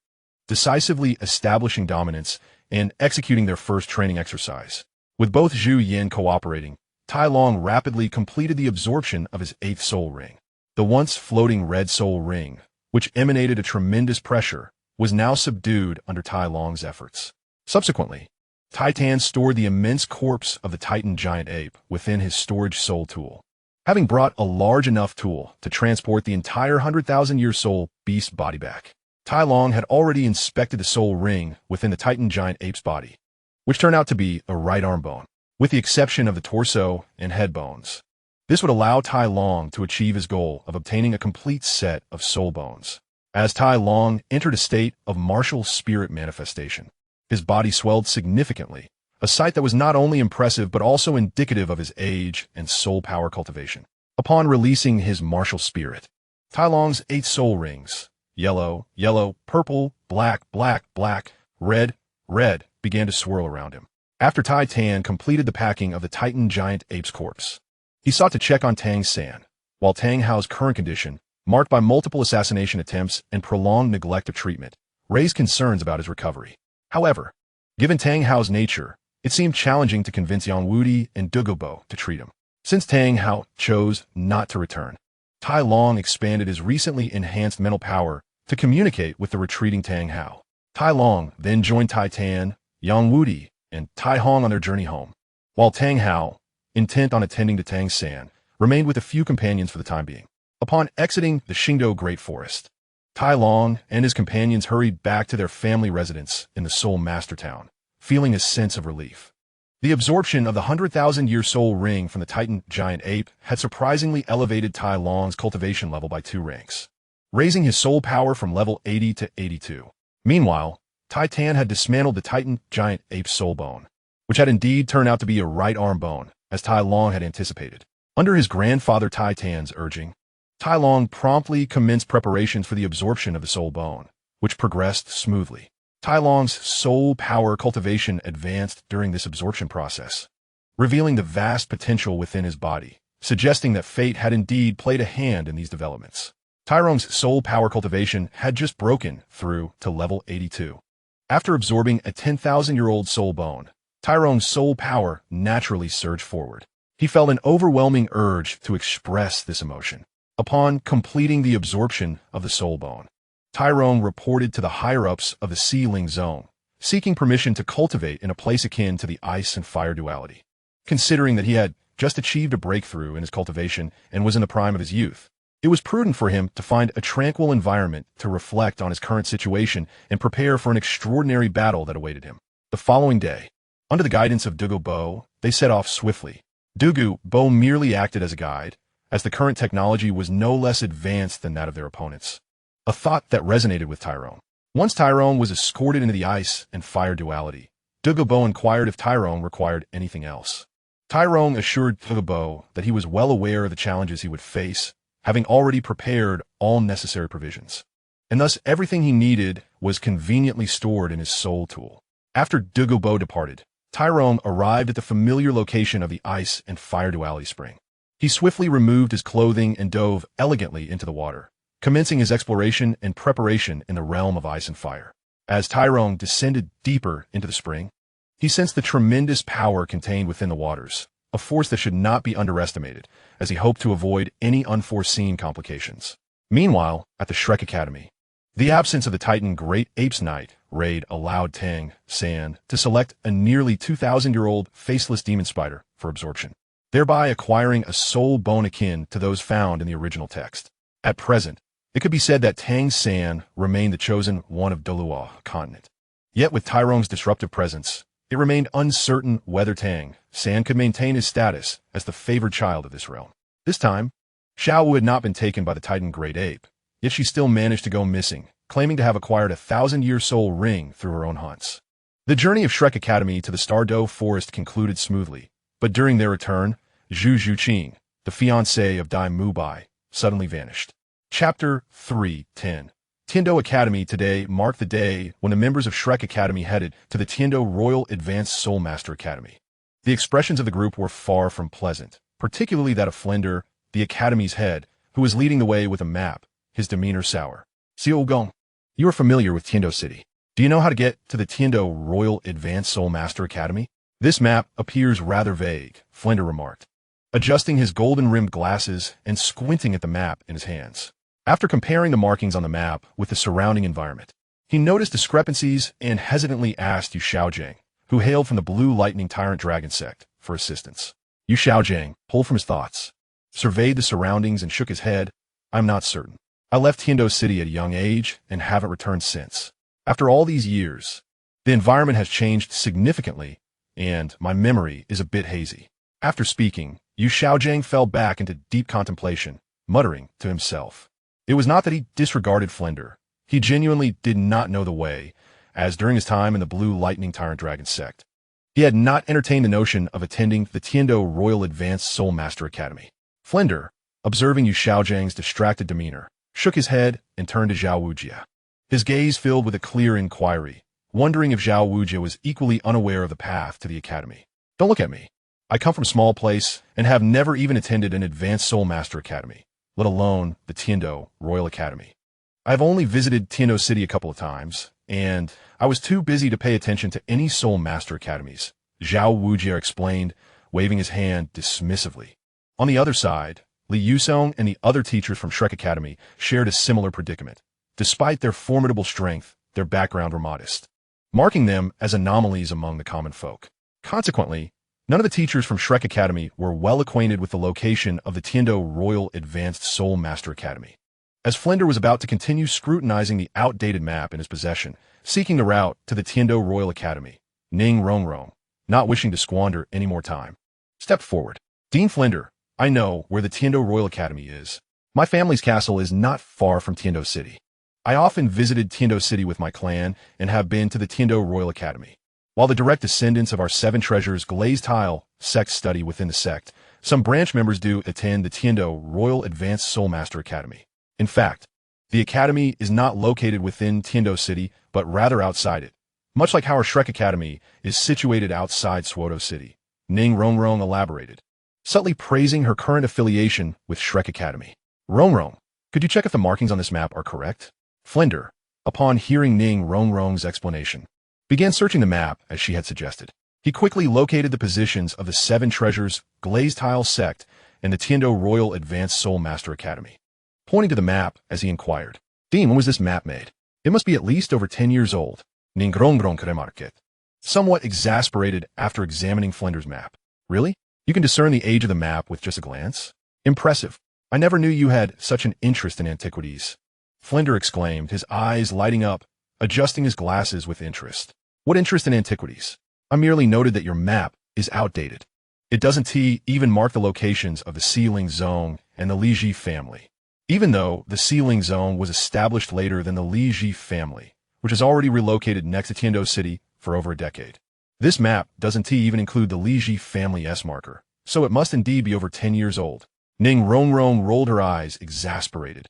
decisively establishing dominance and executing their first training exercise. With both Zhu Yin cooperating, Tai Long rapidly completed the absorption of his 8th soul ring. The once floating red soul ring, which emanated a tremendous pressure, was now subdued under Tai Long's efforts. Subsequently, Titan stored the immense corpse of the Titan giant ape within his storage soul tool. Having brought a large enough tool to transport the entire 100,000-year soul beast body back, Tai Long had already inspected the soul ring within the Titan giant ape's body, which turned out to be a right arm bone, with the exception of the torso and head bones. This would allow Tai Long to achieve his goal of obtaining a complete set of soul bones. As Tai Long entered a state of martial spirit manifestation, his body swelled significantly, a sight that was not only impressive but also indicative of his age and soul power cultivation. Upon releasing his martial spirit, Tai Long's 8 soul rings, yellow, yellow, purple, black, black, black, red, red, began to swirl around him. After Titan completed the packing of the Titan giant ape's corpse, he sought to check on Tang San, while Tang Hao's current condition, marked by multiple assassination attempts and prolonged neglect of treatment, raised concerns about his recovery. However, given Tang Hao's nature, it seemed challenging to convince Yang Wudi and Douluo to treat him. Since Tang Hao chose not to return, Tai Long expanded his recently enhanced mental power to communicate with the retreating Tang Hao. Tai Long then joined Tai Tan, Yang Wudi, and Tai Hong on their journey home, while Tang Hao, intent on attending to Tang San, remained with a few companions for the time being. Upon exiting the Xingdou Great Forest, Tai Long and his companions hurried back to their family residence in the Soul Master Town, feeling a sense of relief. The absorption of the 100,000-year soul ring from the Titan giant ape had surprisingly elevated Tai Long's cultivation level by 2 ranks, raising his soul power from level 80 to 82. Meanwhile, Tai Tan had dismantled the Titan giant ape's soul bone, which had indeed turned out to be a right arm bone, as Tai Long had anticipated. Under his grandfather Tai Tan's urging, Tai Long promptly commenced preparations for the absorption of the soul bone, which progressed smoothly. Tai Long's soul power cultivation advanced during this absorption process, revealing the vast potential within his body, suggesting that fate had indeed played a hand in these developments. Tyrone's soul power cultivation had just broken through to level 82. After absorbing a 10,000-year-old soul bone, Tyrone's soul power naturally surged forward. He felt an overwhelming urge to express this emotion. Upon completing the absorption of the soul bone, Tyrone reported to the higher-ups of the Sea-Ling Zone, seeking permission to cultivate in a place akin to the ice and fire duality. Considering that he had just achieved a breakthrough in his cultivation and was in the prime of his youth, it was prudent for him to find a tranquil environment to reflect on his current situation and prepare for an extraordinary battle that awaited him. The following day, under the guidance of Douluo, they set off swiftly. Douluo merely acted as a guide, as the current technology was no less advanced than that of their opponents. A thought that resonated with Tyrone. Once Tyrone was escorted into the ice and fire duality, Douluo inquired if Tyrone required anything else. Tyrone assured Douluo that he was well aware of the challenges he would face, having already prepared all necessary provisions, and thus everything he needed was conveniently stored in his soul tool. After Douluo departed, Tyrone arrived at the familiar location of the ice and fire duality spring. He swiftly removed his clothing and dove elegantly into the water, commencing his exploration and preparation in the realm of ice and fire. As Tyrone descended deeper into the spring, he sensed the tremendous power contained within the waters, a force that should not be underestimated, as he hoped to avoid any unforeseen complications. Meanwhile, at the Shrek Academy, the absence of the Titan Great Apes Night raid allowed Tang San to select a nearly 2,000-year-old faceless demon spider for absorption, thereby acquiring a soul bone akin to those found in the original text. At present, it could be said that Tang San remained the chosen one of Douluo continent. Yet with Tyrone's disruptive presence, it remained uncertain whether Tang San could maintain his status as the favored child of this realm. This time, Xiao Wu had not been taken by the Titan Great Ape, yet she still managed to go missing, claiming to have acquired a 1,000-year soul ring through her own hunts. The journey of Shrek Academy to the Stardow Forest concluded smoothly, but during their return, Zhu Zhuqing, the fiancé of Dai Mubai, suddenly vanished. Chapter 3:10. Tiando Academy. Today marked the day when the members of Shrek Academy headed to the Tiando Royal Advanced Soul Master Academy. The expressions of the group were far from pleasant, particularly that of Flender, the Academy's head, who was leading the way with a map, his demeanor sour. Xiao Gong, you are familiar with Tiando City. Do you know how to get to the Tiando Royal Advanced Soul Master Academy? This map appears rather vague, Flender remarked, adjusting his golden-rimmed glasses and squinting at the map in his hands. After comparing the markings on the map with the surrounding environment, he noticed discrepancies and hesitantly asked Yu Xiaojiang, who hailed from the Blue Lightning Tyrant Dragon sect, for assistance. Yu Xiaojiang pulled from his thoughts, surveyed the surroundings and shook his head. I'm not certain. I left Tiando City at a young age and haven't returned since. After all these years, the environment has changed significantly, and my memory is a bit hazy. After speaking, Yu Xiaojiang fell back into deep contemplation, muttering to himself. It was not that he disregarded Flender. He genuinely did not know the way, as during his time in the Blue Lightning Tyrant Dragon sect, he had not entertained the notion of attending the Tiando Royal Advanced Soul Master Academy. Flender, observing Yu Xiaojiang's distracted demeanor, shook his head and turned to Zhao Wujia. His gaze filled with a clear inquiry, wondering if Zhao Wujia was equally unaware of the path to the academy. Don't look at me. I come from a small place and have never even attended an Advanced Soul Master Academy, let alone the Tiando Royal Academy. I've only visited Tiando City a couple of times, and I was too busy to pay attention to any Soul Master Academies, Zhao Wujia explained, waving his hand dismissively. On the other side, Li Yusong and the other teachers from Shrek Academy shared a similar predicament. Despite their formidable strength, their background were modest, marking them as anomalies among the common folk. Consequently, none of the teachers from Shrek Academy were well acquainted with the location of the Tiando Royal Advanced Soul Master Academy. As Flinder was about to continue scrutinizing the outdated map in his possession, seeking the route to the Tiando Royal Academy, Ning Rongrong, not wishing to squander any more time, stepped forward. Dean Flinder, I know where the Tiando Royal Academy is. My family's castle is not far from Tiando City. I often visited Tiando City with my clan and have been to the Tiando Royal Academy. While the direct descendants of our Seven Treasures glazed tile sect study within the sect, some branch members do attend the Tiando Royal Advanced Soul Master Academy. In fact, the academy is not located within Tiando City, but rather outside it, much like how our Shrek Academy is situated outside Swoto City. Ning Rongrong elaborated, subtly praising her current affiliation with Shrek Academy. Rongrong, could you check if the markings on this map are correct? Flinder, upon hearing Ning Rongrong's explanation, began searching the map as she had suggested. He quickly located the positions of the Seven Treasures glazed tile sect and the Tiando Royal Advanced Soul Master Academy, pointing to the map as he inquired. Dean, when was this map made? It must be at least over 10 years old. Ning Rongrong remarked, somewhat exasperated after examining Flinder's map. Really? You can discern the age of the map with just a glance? Impressive. I never knew you had such an interest in antiquities. Flinder exclaimed, his eyes lighting up, adjusting his glasses with interest. What interest in antiquities? I merely noted that your map is outdated. It doesn't even mark the locations of the Sealing Zone and the Li Ji family, even though the Sealing Zone was established later than the Li Ji family, which has already relocated next to Tiando City for over a decade. This map doesn't even include the Li Ji family S marker, so it must indeed be over 10 years old. Ning Rongrong rolled her eyes, exasperated,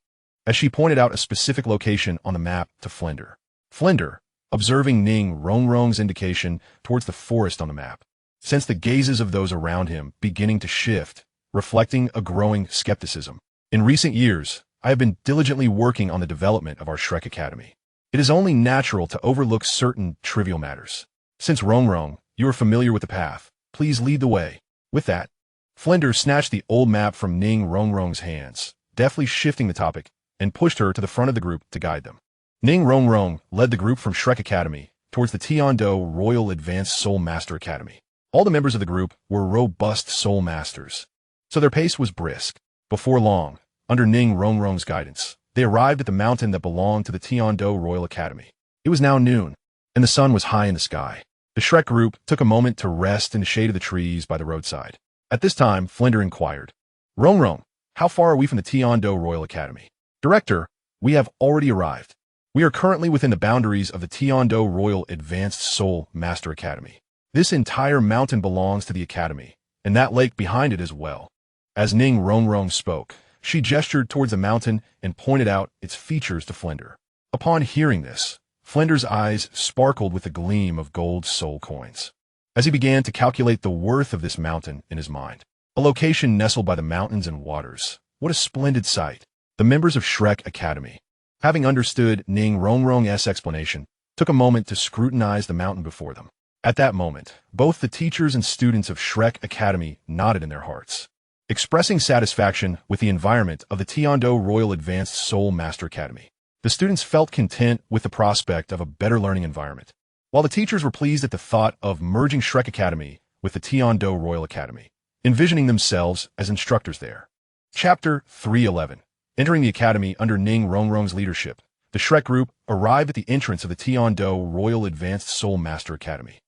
as she pointed out a specific location on the map to Flinder. Flinder, observing Ning Rongrong's indication towards the forest on the map, sensed the gazes of those around him beginning to shift, reflecting a growing skepticism. In recent years, I have been diligently working on the development of our Shrek Academy. It is only natural to overlook certain trivial matters. Since Rongrong, you are familiar with the path, please lead the way. With that, Flinder snatched the old map from Ning Rongrong's hands, deftly shifting the topic, and pushed her to the front of the group to guide them. Ning Rongrong led the group from Shrek Academy towards the Tiando Royal Advanced Soul Master Academy. All the members of the group were robust soul masters, so their pace was brisk. Before long, under Ning Rongrong's guidance, they arrived at the mountain that belonged to the Tiando Royal Academy. It was now noon, and the sun was high in the sky. The Shrek group took a moment to rest in the shade of the trees by the roadside. At this time, Flinder inquired, Rongrong, how far are we from the Tiando Royal Academy? Director, we have already arrived. We are currently within the boundaries of the Tiando Royal Advanced Soul Master Academy. This entire mountain belongs to the Academy, and that lake behind it as well. As Ning Rongrong spoke, she gestured towards the mountain and pointed out its features to Flinder. Upon hearing this, Flinder's eyes sparkled with a gleam of gold soul coins, as he began to calculate the worth of this mountain in his mind. A location nestled by the mountains and waters. What a splendid sight. The members of Shrek Academy, having understood Ning Rongrong's explanation, took a moment to scrutinize the mountain before them. At that moment, both the teachers and students of Shrek Academy nodded in their hearts, expressing satisfaction with the environment of the Tiando Royal Advanced Soul Master Academy. The students felt content with the prospect of a better learning environment, while the teachers were pleased at the thought of merging Shrek Academy with the Tiando Royal Academy, envisioning themselves as instructors there. Chapter 311. Entering the academy under Ning Rongrong's leadership, the Shrek group arrived at the entrance of the Tiando Royal Advanced Soul Master Academy.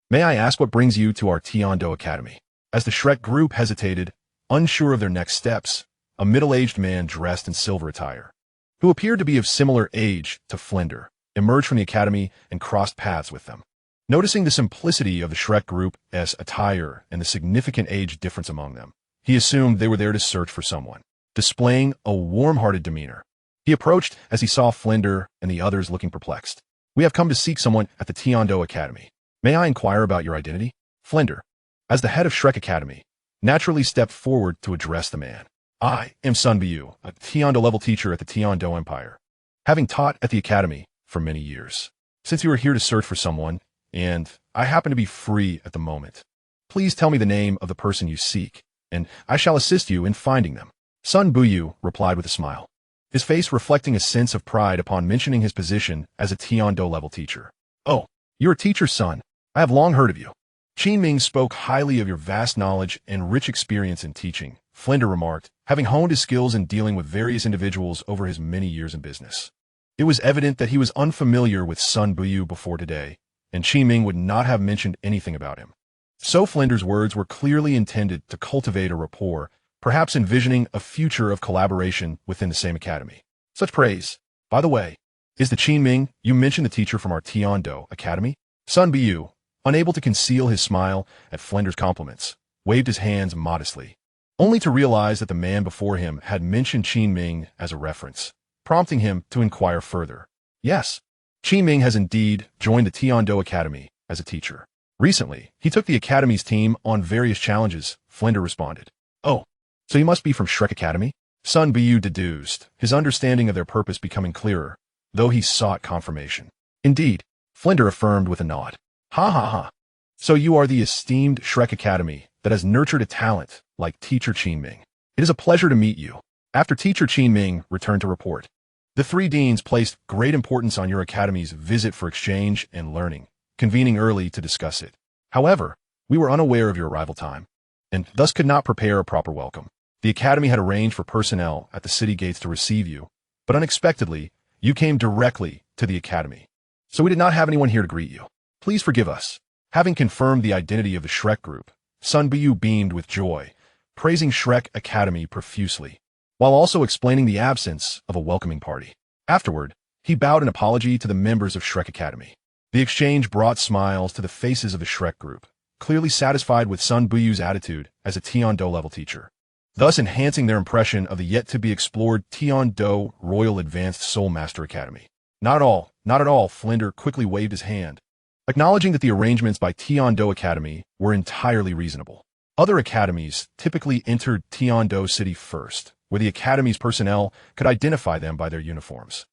May I ask what brings you to our Tiando Academy? As the Shrek group hesitated, unsure of their next steps, a middle-aged man dressed in silver attire, who appeared to be of similar age to Flinder, emerged from the academy and crossed paths with them. Noticing the simplicity of the Shrek group's attire and the significant age difference among them, he assumed they were there to search for someone. Displaying a warm-hearted demeanor, he approached as he saw Flinder and the others looking perplexed. We have come to seek someone at the Tiando Academy. May I inquire about your identity? Flinder, as the head of Shrek Academy, naturally stepped forward to address the man. I am Sun Bu, a Tiando-level teacher at the Tiando Empire, having taught at the academy for many years. Since you are here to search for someone, and I happen to be free at the moment, please tell me the name of the person you seek, and I shall assist you in finding them. Sun Bu replied with a smile. his face reflecting a sense of pride upon mentioning his position as a Tiando-level teacher. "Oh, you're a teacher's son. I have long heard of you." Qin Ming spoke highly of your vast knowledge and rich experience in teaching, Flender remarked, having honed his skills in dealing with various individuals over his many years in business. It was evident that he was unfamiliar with Sun Buyu before today, and Qin Ming would not have mentioned anything about him. So Flender's words were clearly intended to cultivate a rapport, perhaps envisioning a future of collaboration within the same academy. Such praise, by the way, is the Qin Ming you mentioned, the teacher from our Tiando Academy? Sun Buyu, unable to conceal his smile at Flender's compliments, waved his hands modestly, only to realize that the man before him had mentioned Qin Ming as a reference, prompting him to inquire further. Yes, Qin Ming has indeed joined the Tiando Academy as a teacher. Recently, he took the Academy's team on various challenges, Flender responded. "Oh, so you must be from Shrek Academy?" Sun Bu deduced, his understanding of their purpose becoming clearer, though he sought confirmation. "Indeed," Flender affirmed with a nod. "Ha ha ha. So you are the esteemed Shrek Academy that has nurtured a talent like Teacher Qin Ming. It is a pleasure to meet you." After Teacher Qin Ming returned to report, the three deans placed great importance on your academy's visit for exchange and learning, convening early to discuss it. However, we were unaware of your arrival time, and thus could not prepare a proper welcome. The academy had arranged for personnel at the city gates to receive you, but unexpectedly, you came directly to the academy. So we did not have anyone here to greet you. Please forgive us. Having confirmed the identity of the Shrek group, Sun Bu beamed with joy, praising Shrek Academy profusely, while also explaining the absence of a welcoming party. Afterward, he bowed in apology to the members of Shrek Academy. The exchange brought smiles to the faces of the Shrek group, clearly satisfied with Sun Buyu's attitude as a Tiando-level teacher, thus enhancing their impression of the yet-to-be-explored Tiando Royal Advanced Soul Master Academy. Not at all, Flender quickly waved his hand, acknowledging that the arrangements by Tiando Academy were entirely reasonable. Other academies typically entered Tiando City first, where the academy's personnel could identify them by their uniforms,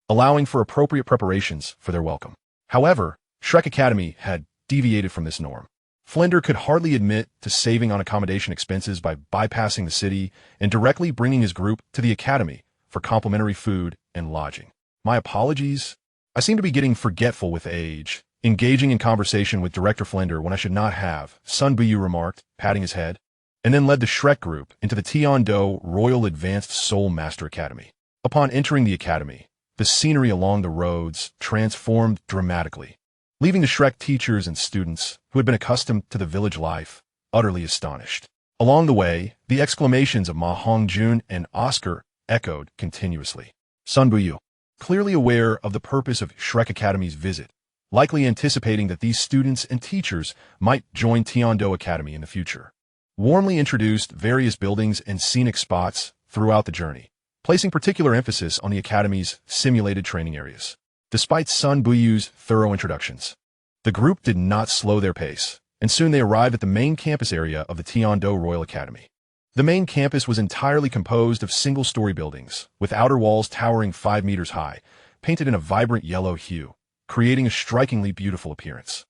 allowing for appropriate preparations for their welcome. However, Shrek Academy had deviated from this norm. Flender could hardly admit to saving on accommodation expenses by bypassing the city and directly bringing his group to the academy for complimentary food and lodging. "My apologies. I seem to be getting forgetful with age, engaging in conversation with Director Flender when I should not have," Sun Buyu remarked, patting his head, and then led the Shrek group into the Tiando Royal Advanced Soul Master Academy. Upon entering the academy, the scenery along the roads transformed dramatically, leaving the Shrek teachers and students, who had been accustomed to the village life, utterly astonished. Along the way, the exclamations of Ma Hongjun and Oscar echoed continuously. Sun Buyu, clearly aware of the purpose of Shrek Academy's visit, likely anticipating that these students and teachers might join Tiando Academy in the future, warmly introduced various buildings and scenic spots throughout the journey, placing particular emphasis on the academy's simulated training areas. Despite Sun Buyu's thorough introductions, the group did not slow their pace, and soon they arrived at the main campus area of the Tiando Royal Academy. The main campus was entirely composed of single-story buildings, with outer walls towering 5 meters high, painted in a vibrant yellow hue, creating a strikingly beautiful appearance.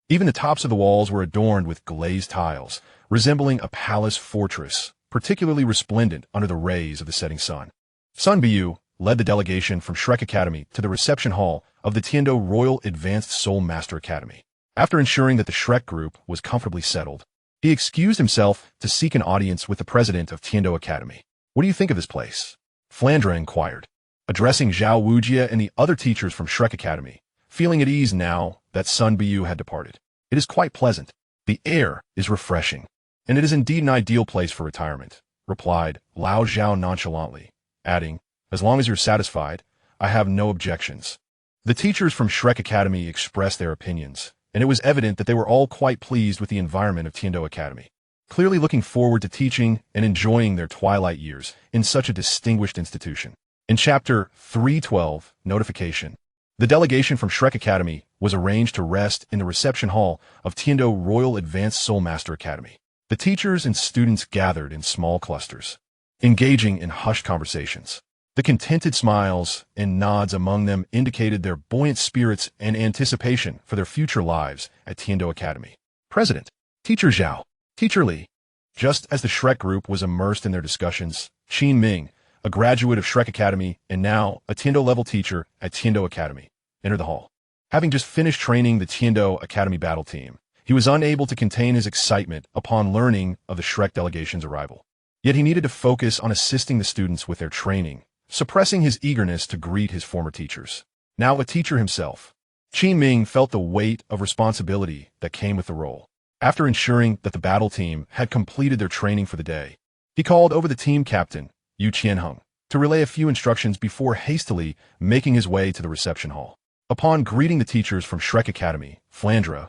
Even the tops of the walls were adorned with glazed tiles, resembling a palace fortress, particularly resplendent under the rays of the setting sun. Sun Bu led the delegation from Shrek Academy to the reception hall of the Tiando Royal Advanced Soul Master Academy. After ensuring that the Shrek group was comfortably settled, he excused himself to seek an audience with the president of Tiando Academy. "What do you think of this place?" Flandre inquired, addressing Zhao Wujia and the other teachers from Shrek Academy, feeling at ease now that Sun Bu had departed. "It is quite pleasant. The air is refreshing, and it is indeed an ideal place for retirement," replied Lao Zhao nonchalantly, adding, "As long as you're satisfied, I have no objections." The teachers from Shrek Academy expressed their opinions, and it was evident that they were all quite pleased with the environment of Tiando Academy, clearly looking forward to teaching and enjoying their twilight years in such a distinguished institution. In Chapter 312, Notification, the delegation from Shrek Academy was arranged to rest in the reception hall of Tiando Royal Advanced Soul Master Academy. The teachers and students gathered in small clusters, engaging in hushed conversations. The contented smiles and nods among them indicated their buoyant spirits and anticipation for their future lives at Tiando Academy. President, Teacher Zhao, Teacher Li. Just as the Shrek group was immersed in their discussions, Qin Ming, a graduate of Shrek Academy and now a Tiendo-level teacher at Tiendo Academy, entered the hall. Having just finished training the Tiendo Academy battle team, he was unable to contain his excitement upon learning of the Shrek delegation's arrival. Yet he needed to focus on assisting the students with their training, suppressing his eagerness to greet his former teachers. Now a teacher himself, Qi Ming felt the weight of responsibility that came with the role. After ensuring that the battle team had completed their training for the day, he called over the team captain, Yu Qianheng, to relay a few instructions before hastily making his way to the reception hall. Upon greeting the teachers from Shrek Academy, Flandra,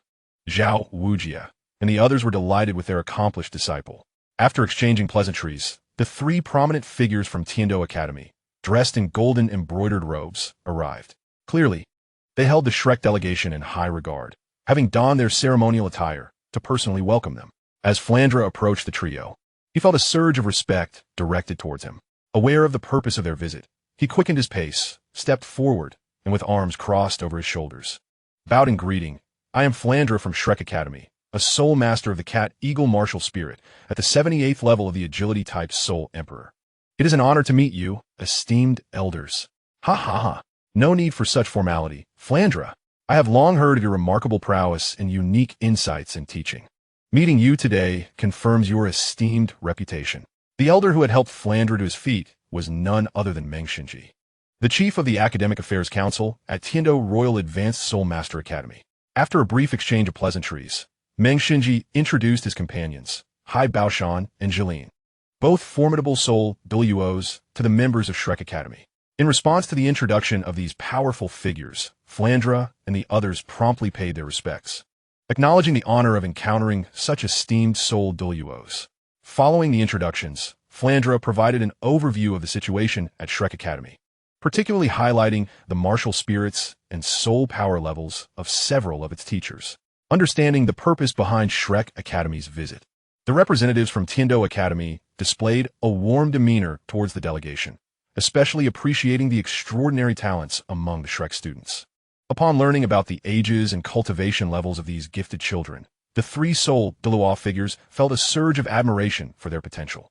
Zhao Wujia, and the others were delighted with their accomplished disciple. After exchanging pleasantries, the three prominent figures from Tiendo Academy, dressed in golden embroidered robes, arrived. Clearly, they held the Shrek delegation in high regard, having donned their ceremonial attire to personally welcome them. As Flandra approached the trio, he felt a surge of respect directed towards him. Aware of the purpose of their visit, he quickened his pace, stepped forward, and with arms crossed over his shoulders, bowed in greeting. "I am Flandra from Shrek Academy, a soul master of the Cat Eagle martial spirit at the 78th level of the agility-type Soul Emperor. It is an honor to meet you, esteemed elders." "Ha ha ha. No need for such formality, Flandra. I have long heard of your remarkable prowess and unique insights in teaching. Meeting you today confirms your esteemed reputation." The elder who had helped Flandra to his feet was none other than Meng Xinji, the chief of the Academic Affairs Council at Tiendo Royal Advanced Soul Master Academy. After a brief exchange of pleasantries, Meng Xinji introduced his companions, Hai Baoshan and Jilin, both formidable soul Douluos, to the members of Shrek Academy. In response to the introduction of these powerful figures, Flandra and the others promptly paid their respects, acknowledging the honor of encountering such esteemed soul Douluos. Following the introductions, Flandra provided an overview of the situation at Shrek Academy, particularly highlighting the martial spirits and soul power levels of several of its teachers. Understanding the purpose behind Shrek Academy's visit, the representatives from Tiendo Academy displayed a warm demeanor towards the delegation, especially appreciating the extraordinary talents among the Shrek students. Upon learning about the ages and cultivation levels of these gifted children, the three soul Douluo figures felt a surge of admiration for their potential.